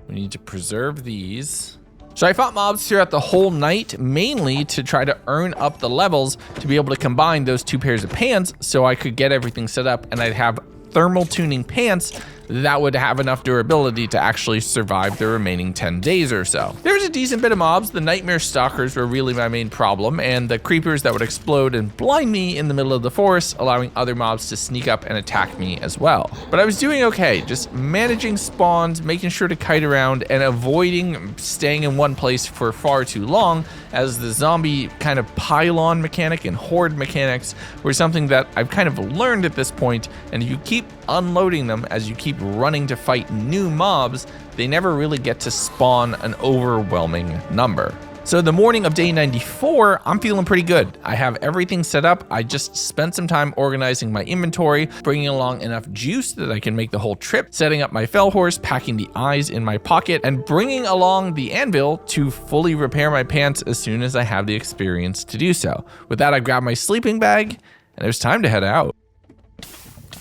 We need to preserve these. So I fought mobs throughout the whole night, mainly to try to earn up the levels to be able to combine those 2 pairs of pants so I could get everything set up and I'd have thermal tuning pants that would have enough durability to actually survive the remaining 10 days or so. There was a decent bit of mobs. The nightmare stalkers were really my main problem, and the creepers that would explode and blind me in the middle of the forest, allowing other mobs to sneak up and attack me as well. But I was doing okay, just managing spawns, making sure to kite around, and avoiding staying in one place for far too long, as the zombie kind of pylon mechanic and horde mechanics were something that I've kind of learned at this point, and if you keep unloading them as you keep running to fight new mobs, they never really get to spawn an overwhelming number. So the morning of day 94, I'm feeling pretty good. I have everything set up. I just spent some time organizing my inventory, bringing along enough juice that I can make the whole trip, setting up my fell horse, packing the eyes in my pocket, and bringing along the anvil to fully repair my pants as soon as I have the experience to do so. With that, I grabbed my sleeping bag, and it was time to head out.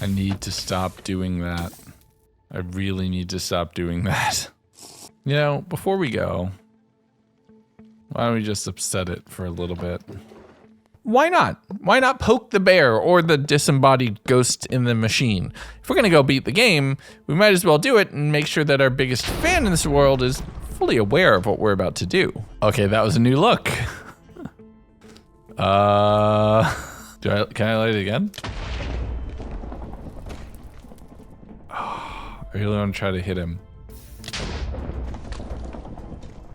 I need to stop doing that. I really need to stop doing that. You know, before we go, why don't we just upset it for a little bit? Why not? Why not poke the bear or the disembodied ghost in the machine? If we're gonna go beat the game, we might as well do it and make sure that our biggest fan in this world is fully aware of what we're about to do. Okay, that was a new look. Can I light it again? I really want to try to hit him.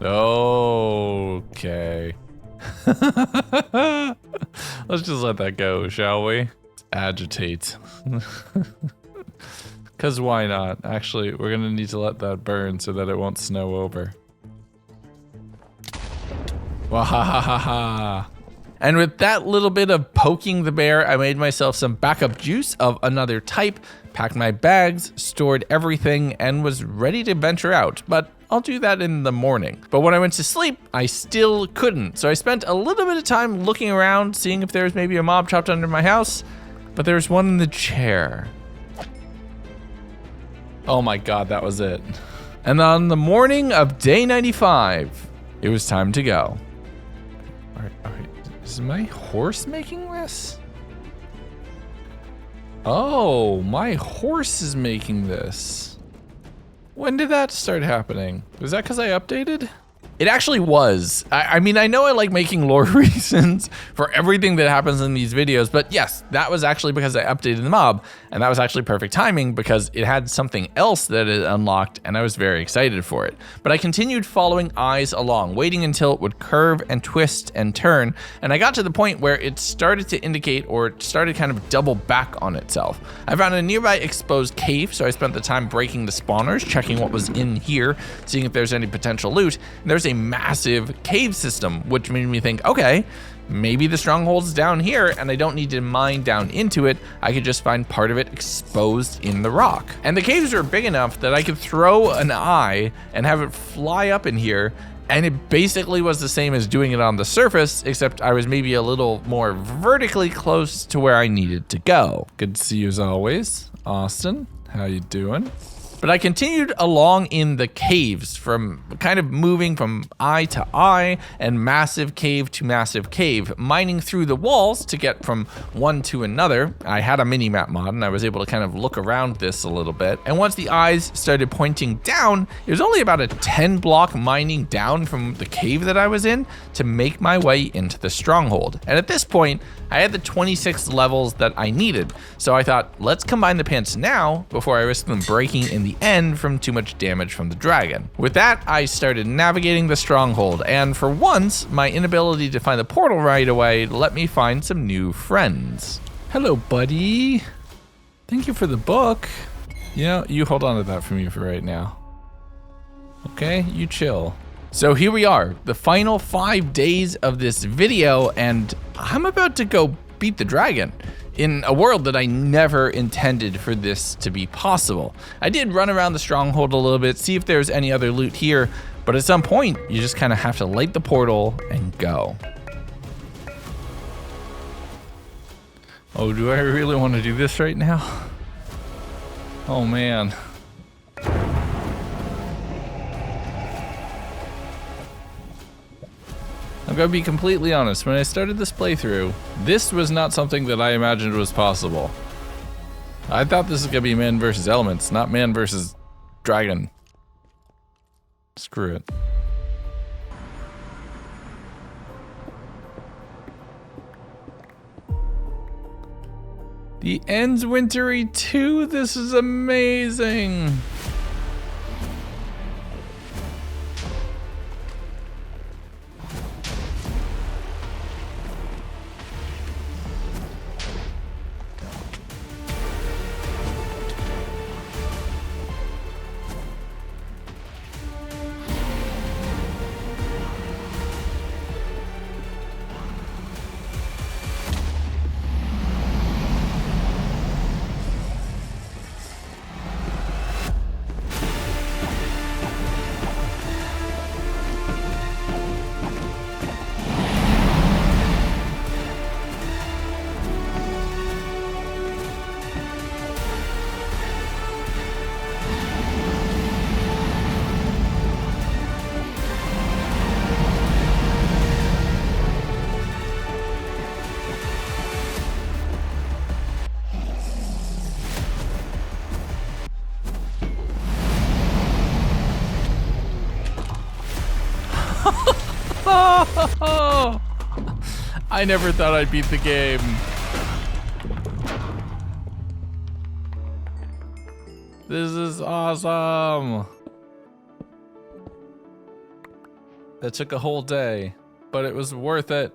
Okay. Let's just let that go, shall we? Agitate. Because why not? Actually, we're going to need to let that burn so that it won't snow over. Wahahaha. And with that little bit of poking the bear, I made myself some backup juice of another type, packed my bags, stored everything, and was ready to venture out. But I'll do that in the morning. But when I went to sleep, I still couldn't. So I spent a little bit of time looking around, seeing if there was maybe a mob trapped under my house. But there was one in the chair. Oh my god, that was it. And on the morning of day 95, it was time to go. All right. Is my horse making this? Oh, my horse is making this. When did that start happening? Was that because I updated? It actually was. I mean, I know I like making lore reasons for everything that happens in these videos, but yes, that was actually because I updated the mob, and that was actually perfect timing because it had something else that it unlocked, and I was very excited for it. But I continued following eyes along, waiting until it would curve and twist and turn, and I got to the point where it started to indicate, or it started kind of double back on itself. I found a nearby exposed cave, so I spent the time breaking the spawners, checking what was in here, seeing if there's any potential loot. And there's a massive cave system, which made me think, okay, maybe the stronghold's down here and I don't need to mine down into it. I could just find part of it exposed in the rock. And the caves were big enough that I could throw an eye and have it fly up in here, and it basically was the same as doing it on the surface, except I was maybe a little more vertically close to where I needed to go. Good to see you as always. Austin, how you doing? But I continued along in the caves, from kind of moving from eye to eye and massive cave to massive cave, mining through the walls to get from one to another. I had a mini-map mod and I was able to kind of look around this a little bit. And once the eyes started pointing down, it was only about a 10 block mining down from the cave that I was in to make my way into the stronghold. And at this point, I had the 26 levels that I needed. So I thought, let's combine the pants now before I risk them breaking in the end from too much damage from the dragon. With that, I started navigating the stronghold, and for once, my inability to find the portal right away let me find some new friends. Hello, buddy. Thank you for the book. You know, you hold on to that for me for right now. Okay, you chill. So here we are, the final 5 days of this video, and I'm about to go beat the dragon in a world that I never intended for this to be possible. I did run around the stronghold a little bit, see if there's any other loot here, but at some point, you just kind of have to light the portal and go. Oh, do I really want to do this right now? Oh man. I'm gonna be completely honest, when I started this playthrough, this was not something that I imagined was possible. I thought this was gonna be man versus elements, not man versus dragon. Screw it. The Ends Wintry 2, this is amazing. I never thought I'd beat the game. This is awesome. That took a whole day, but it was worth it.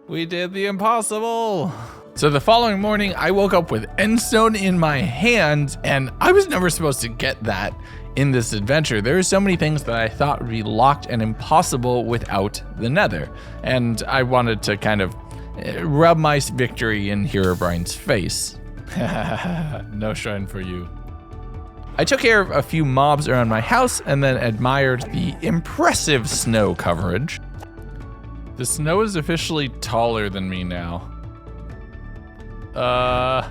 We did the impossible. So the following morning, I woke up with Endstone in my hand, and I was never supposed to get that in this adventure. There are so many things that I thought would be locked and impossible without the Nether, and I wanted to kind of rub my victory in Herobrine's face. No shrine for you. I took care of a few mobs around my house and then admired the impressive snow coverage. The snow is officially taller than me now. I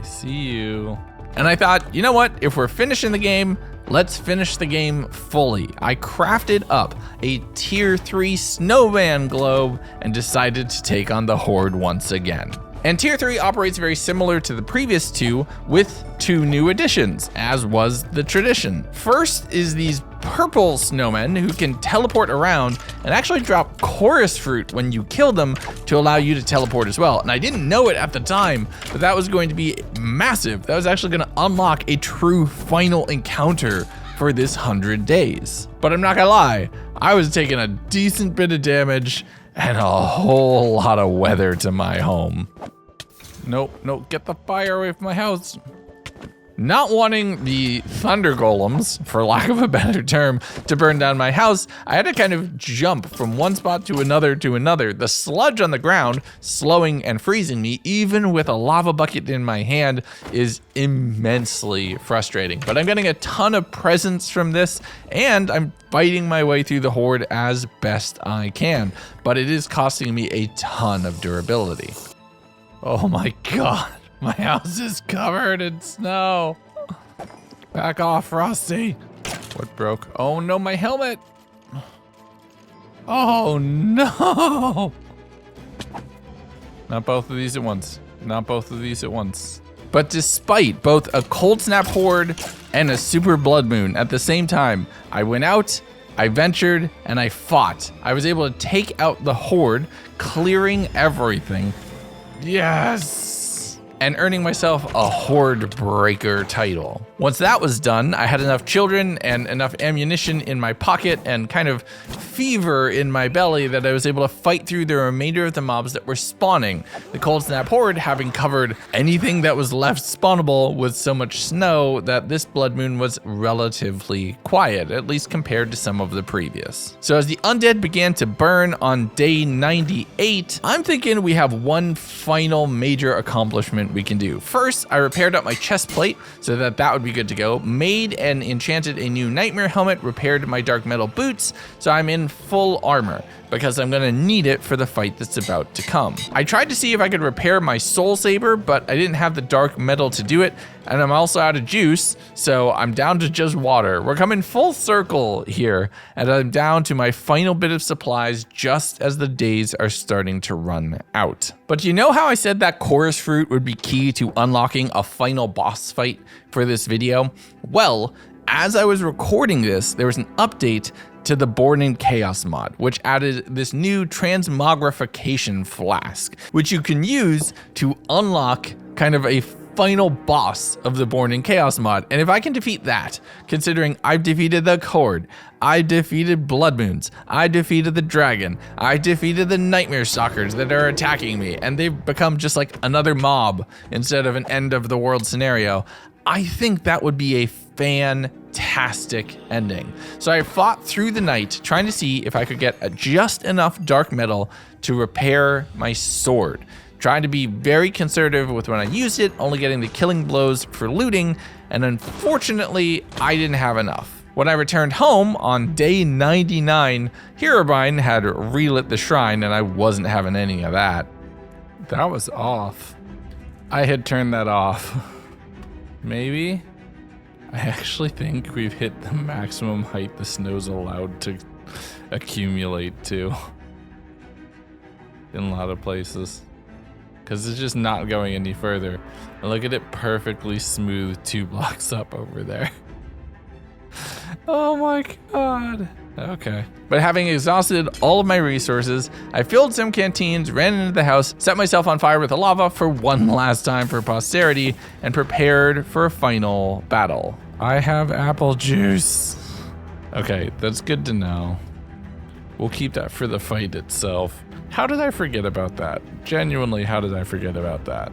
see you. And I thought, you know what? If we're finishing the game, let's finish the game fully. I crafted up a tier 3 snowman globe and decided to take on the horde once again. And Tier 3 operates very similar to the previous two with 2 new additions, as was the tradition. First is these purple snowmen who can teleport around and actually drop chorus fruit when you kill them to allow you to teleport as well. And I didn't know it at the time, but that was going to be massive. That was actually going to unlock a true final encounter for this 100 days. But I'm not gonna lie, I was taking a decent bit of damage and a whole lot of weather to my home. Nope, get the fire away from my house. Not wanting the thunder golems, for lack of a better term, to burn down my house, I had to kind of jump from one spot to another to another. The sludge on the ground, slowing and freezing me, even with a lava bucket in my hand, is immensely frustrating. But I'm getting a ton of presents from this, and I'm fighting my way through the horde as best I can. But it is costing me a ton of durability. Oh my god. My house is covered in snow. Back off, Frosty. What broke? Oh no, my helmet. Oh no. Not both of these at once. Not both of these at once. But despite both a cold snap horde and a super blood moon at the same time, I went out, I ventured, and I fought. I was able to take out the horde, clearing everything. Yes! And earning myself a Horde Breaker title. Once that was done, I had enough children and enough ammunition in my pocket and kind of fever in my belly that I was able to fight through the remainder of the mobs that were spawning. The Cold Snap Horde having covered anything that was left spawnable with so much snow that this Blood Moon was relatively quiet, at least compared to some of the previous. So as the undead began to burn on day 98, I'm thinking we have one final major accomplishment we can do. First, I repaired up my chest plate so that would be good to go, made and enchanted a new nightmare helmet, repaired my dark metal boots, so I'm in full armor because I'm gonna need it for the fight that's about to come. I tried to see if I could repair my soul saber, but I didn't have the dark metal to do it, and I'm also out of juice, so I'm down to just water. We're coming full circle here, and I'm down to my final bit of supplies just as the days are starting to run out. But you know how I said that chorus fruit would be key to unlocking a final boss fight for this video? Well, as I was recording this, there was an update to the Born in Chaos mod, which added this new transmogrification flask, which you can use to unlock kind of a final boss of the Born in Chaos mod. And if I can defeat that, considering I've defeated the Horde, I defeated Blood Moons, I defeated the Dragon, I defeated the Nightmare Stalkers that are attacking me, and they've become just like another mob instead of an end of the world scenario, I think that would be a fantastic ending. So I fought through the night trying to see if I could get just enough dark metal to repair my sword. Trying to be very conservative with when I used it, only getting the killing blows for looting, and unfortunately, I didn't have enough. When I returned home on day 99, Herobrine had relit the shrine and I wasn't having any of that. That was off. I had turned that off. Maybe? I actually think we've hit the maximum height the snow's allowed to accumulate to in a lot of places. Because it's just not going any further. And look at it perfectly smooth 2 blocks up over there. Oh my god. Okay. But having exhausted all of my resources, I filled some canteens, ran into the house, set myself on fire with the lava for one last time for posterity, and prepared for a final battle. I have apple juice. Okay, that's good to know. We'll keep that for the fight itself. How did I forget about that? Genuinely, how did I forget about that?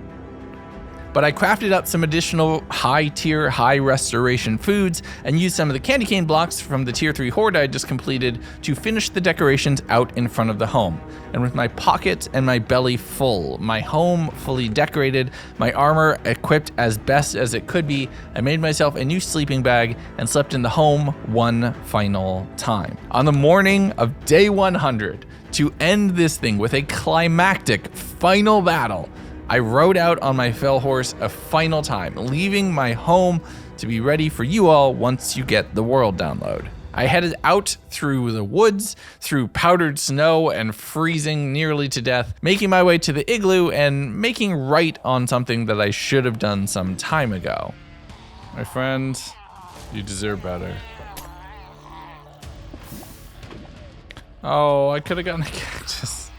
But I crafted up some additional high tier, high restoration foods and used some of the candy cane blocks from the tier 3 horde I just completed to finish the decorations out in front of the home. And with my pockets and my belly full, my home fully decorated, my armor equipped as best as it could be, I made myself a new sleeping bag and slept in the home one final time. On the morning of day 100, to end this thing with a climactic final battle, I rode out on my fell horse a final time, leaving my home to be ready for you all once you get the world download. I headed out through the woods, through powdered snow and freezing nearly to death, making my way to the igloo and making right on something that I should have done some time ago. My friend, you deserve better. Oh, I could have gotten a cactus.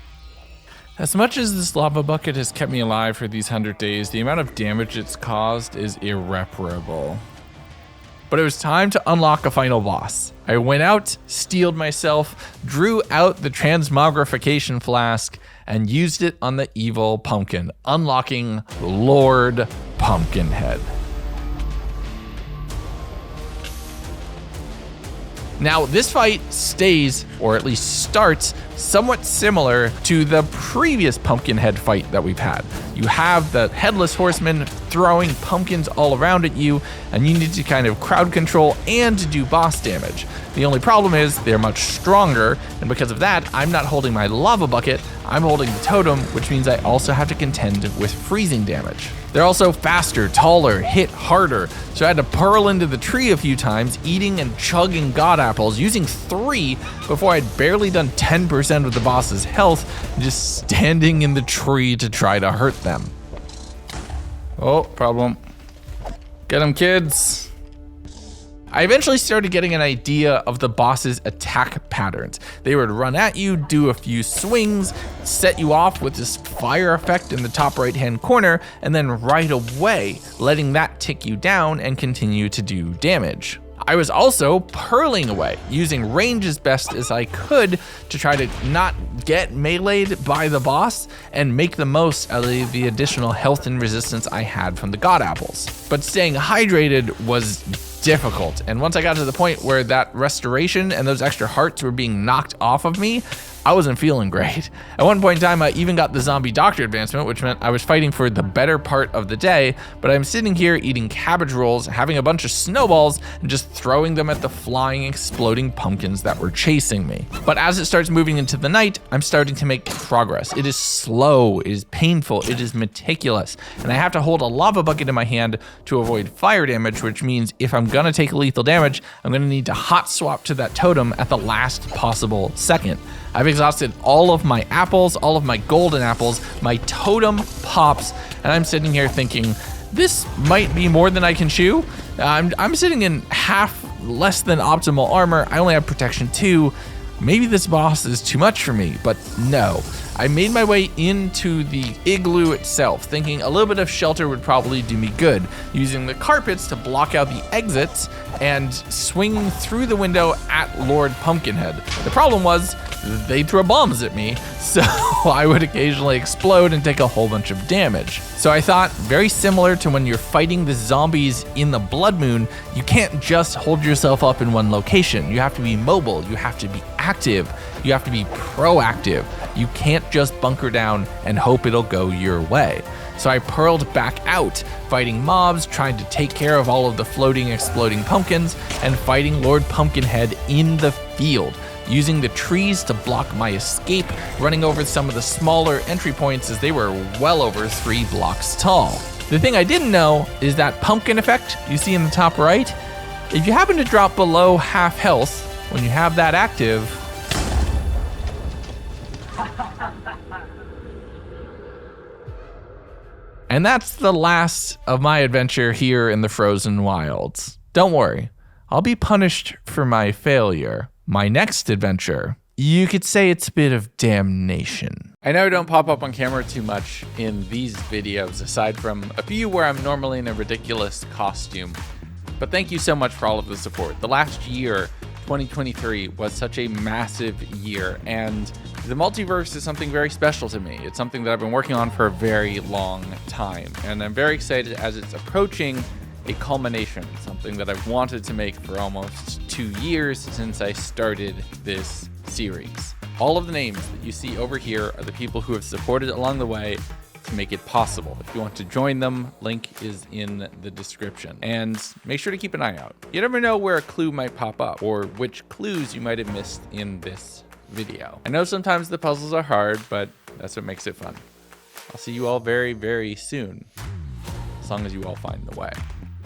As much as this lava bucket has kept me alive for these 100 days, the amount of damage it's caused is irreparable. But it was time to unlock a final boss. I went out, steeled myself, drew out the transmogrification flask, and used it on the evil pumpkin, unlocking Lord Pumpkinhead. Now, this fight stays, or at least starts, somewhat similar to the previous Pumpkinhead fight that we've had. You have the Headless Horseman throwing pumpkins all around at you, and you need to kind of crowd control and do boss damage. The only problem is they're much stronger, and because of that, I'm not holding my lava bucket, I'm holding the totem, which means I also have to contend with freezing damage. They're also faster, taller, hit harder, so I had to purl into the tree a few times, eating and chugging god apples, using 3 before I'd barely done 10% of the boss's health, just standing in the tree to try to hurt them. Oh, problem. Get him, kids. I eventually started getting an idea of the boss's attack patterns. They would run at you, do a few swings, set you off with this fire effect in the top right-hand corner, and then right away, letting that tick you down and continue to do damage. I was also purling away, using range as best as I could to try to not get meleeed by the boss and make the most out of the additional health and resistance I had from the god apples. But staying hydrated was difficult, and once I got to the point where that restoration and those extra hearts were being knocked off of me, I wasn't feeling great. At one point in time, I even got the zombie doctor advancement, which meant I was fighting for the better part of the day, but I'm sitting here eating cabbage rolls, having a bunch of snowballs, and just throwing them at the flying, exploding pumpkins that were chasing me. But as it starts moving into the night, I'm starting to make progress. It is slow, it is painful, it is meticulous, and I have to hold a lava bucket in my hand to avoid fire damage, which means if I'm gonna take lethal damage, I'm gonna need to hot swap to that totem at the last possible second. I've exhausted all of my apples, all of my golden apples, my totem pops, and I'm sitting here thinking, this might be more than I can chew. I'm sitting in half less than optimal armor. I only have protection 2. Maybe this boss is too much for me, but no. I made my way into the igloo itself, thinking a little bit of shelter would probably do me good, using the carpets to block out the exits and swinging through the window at Lord Pumpkinhead. The problem was they throw bombs at me, so I would occasionally explode and take a whole bunch of damage. So I thought, very similar to when you're fighting the zombies in the Blood Moon, you can't just hold yourself up in one location. You have to be mobile, you have to be active, you have to be proactive. You can't just bunker down and hope it'll go your way. So I purled back out, fighting mobs, trying to take care of all of the floating, exploding pumpkins, and fighting Lord Pumpkinhead in the field, using the trees to block my escape, running over some of the smaller entry points as they were well over 3 blocks tall. The thing I didn't know is that pumpkin effect you see in the top right, if you happen to drop below half health, when you have that active, and that's the last of my adventure here in the frozen wilds. Don't worry, I'll be punished for my failure. My next adventure, you could say it's a bit of damnation. I know I don't pop up on camera too much in these videos, aside from a few where I'm normally in a ridiculous costume. But thank you so much for all of the support. The last year, 2023, was such a massive year, and the multiverse is something very special to me. It's something that I've been working on for a very long time, and I'm very excited as it's approaching a culmination, something that I've wanted to make for almost 2 years since I started this series. All of the names that you see over here are the people who have supported along the way to make it possible. If you want to join them, link is in the description. And make sure to keep an eye out. You never know where a clue might pop up or which clues you might have missed in this video. I know sometimes the puzzles are hard, but that's what makes it fun. I'll see you all very, very soon, as long as you all find the way.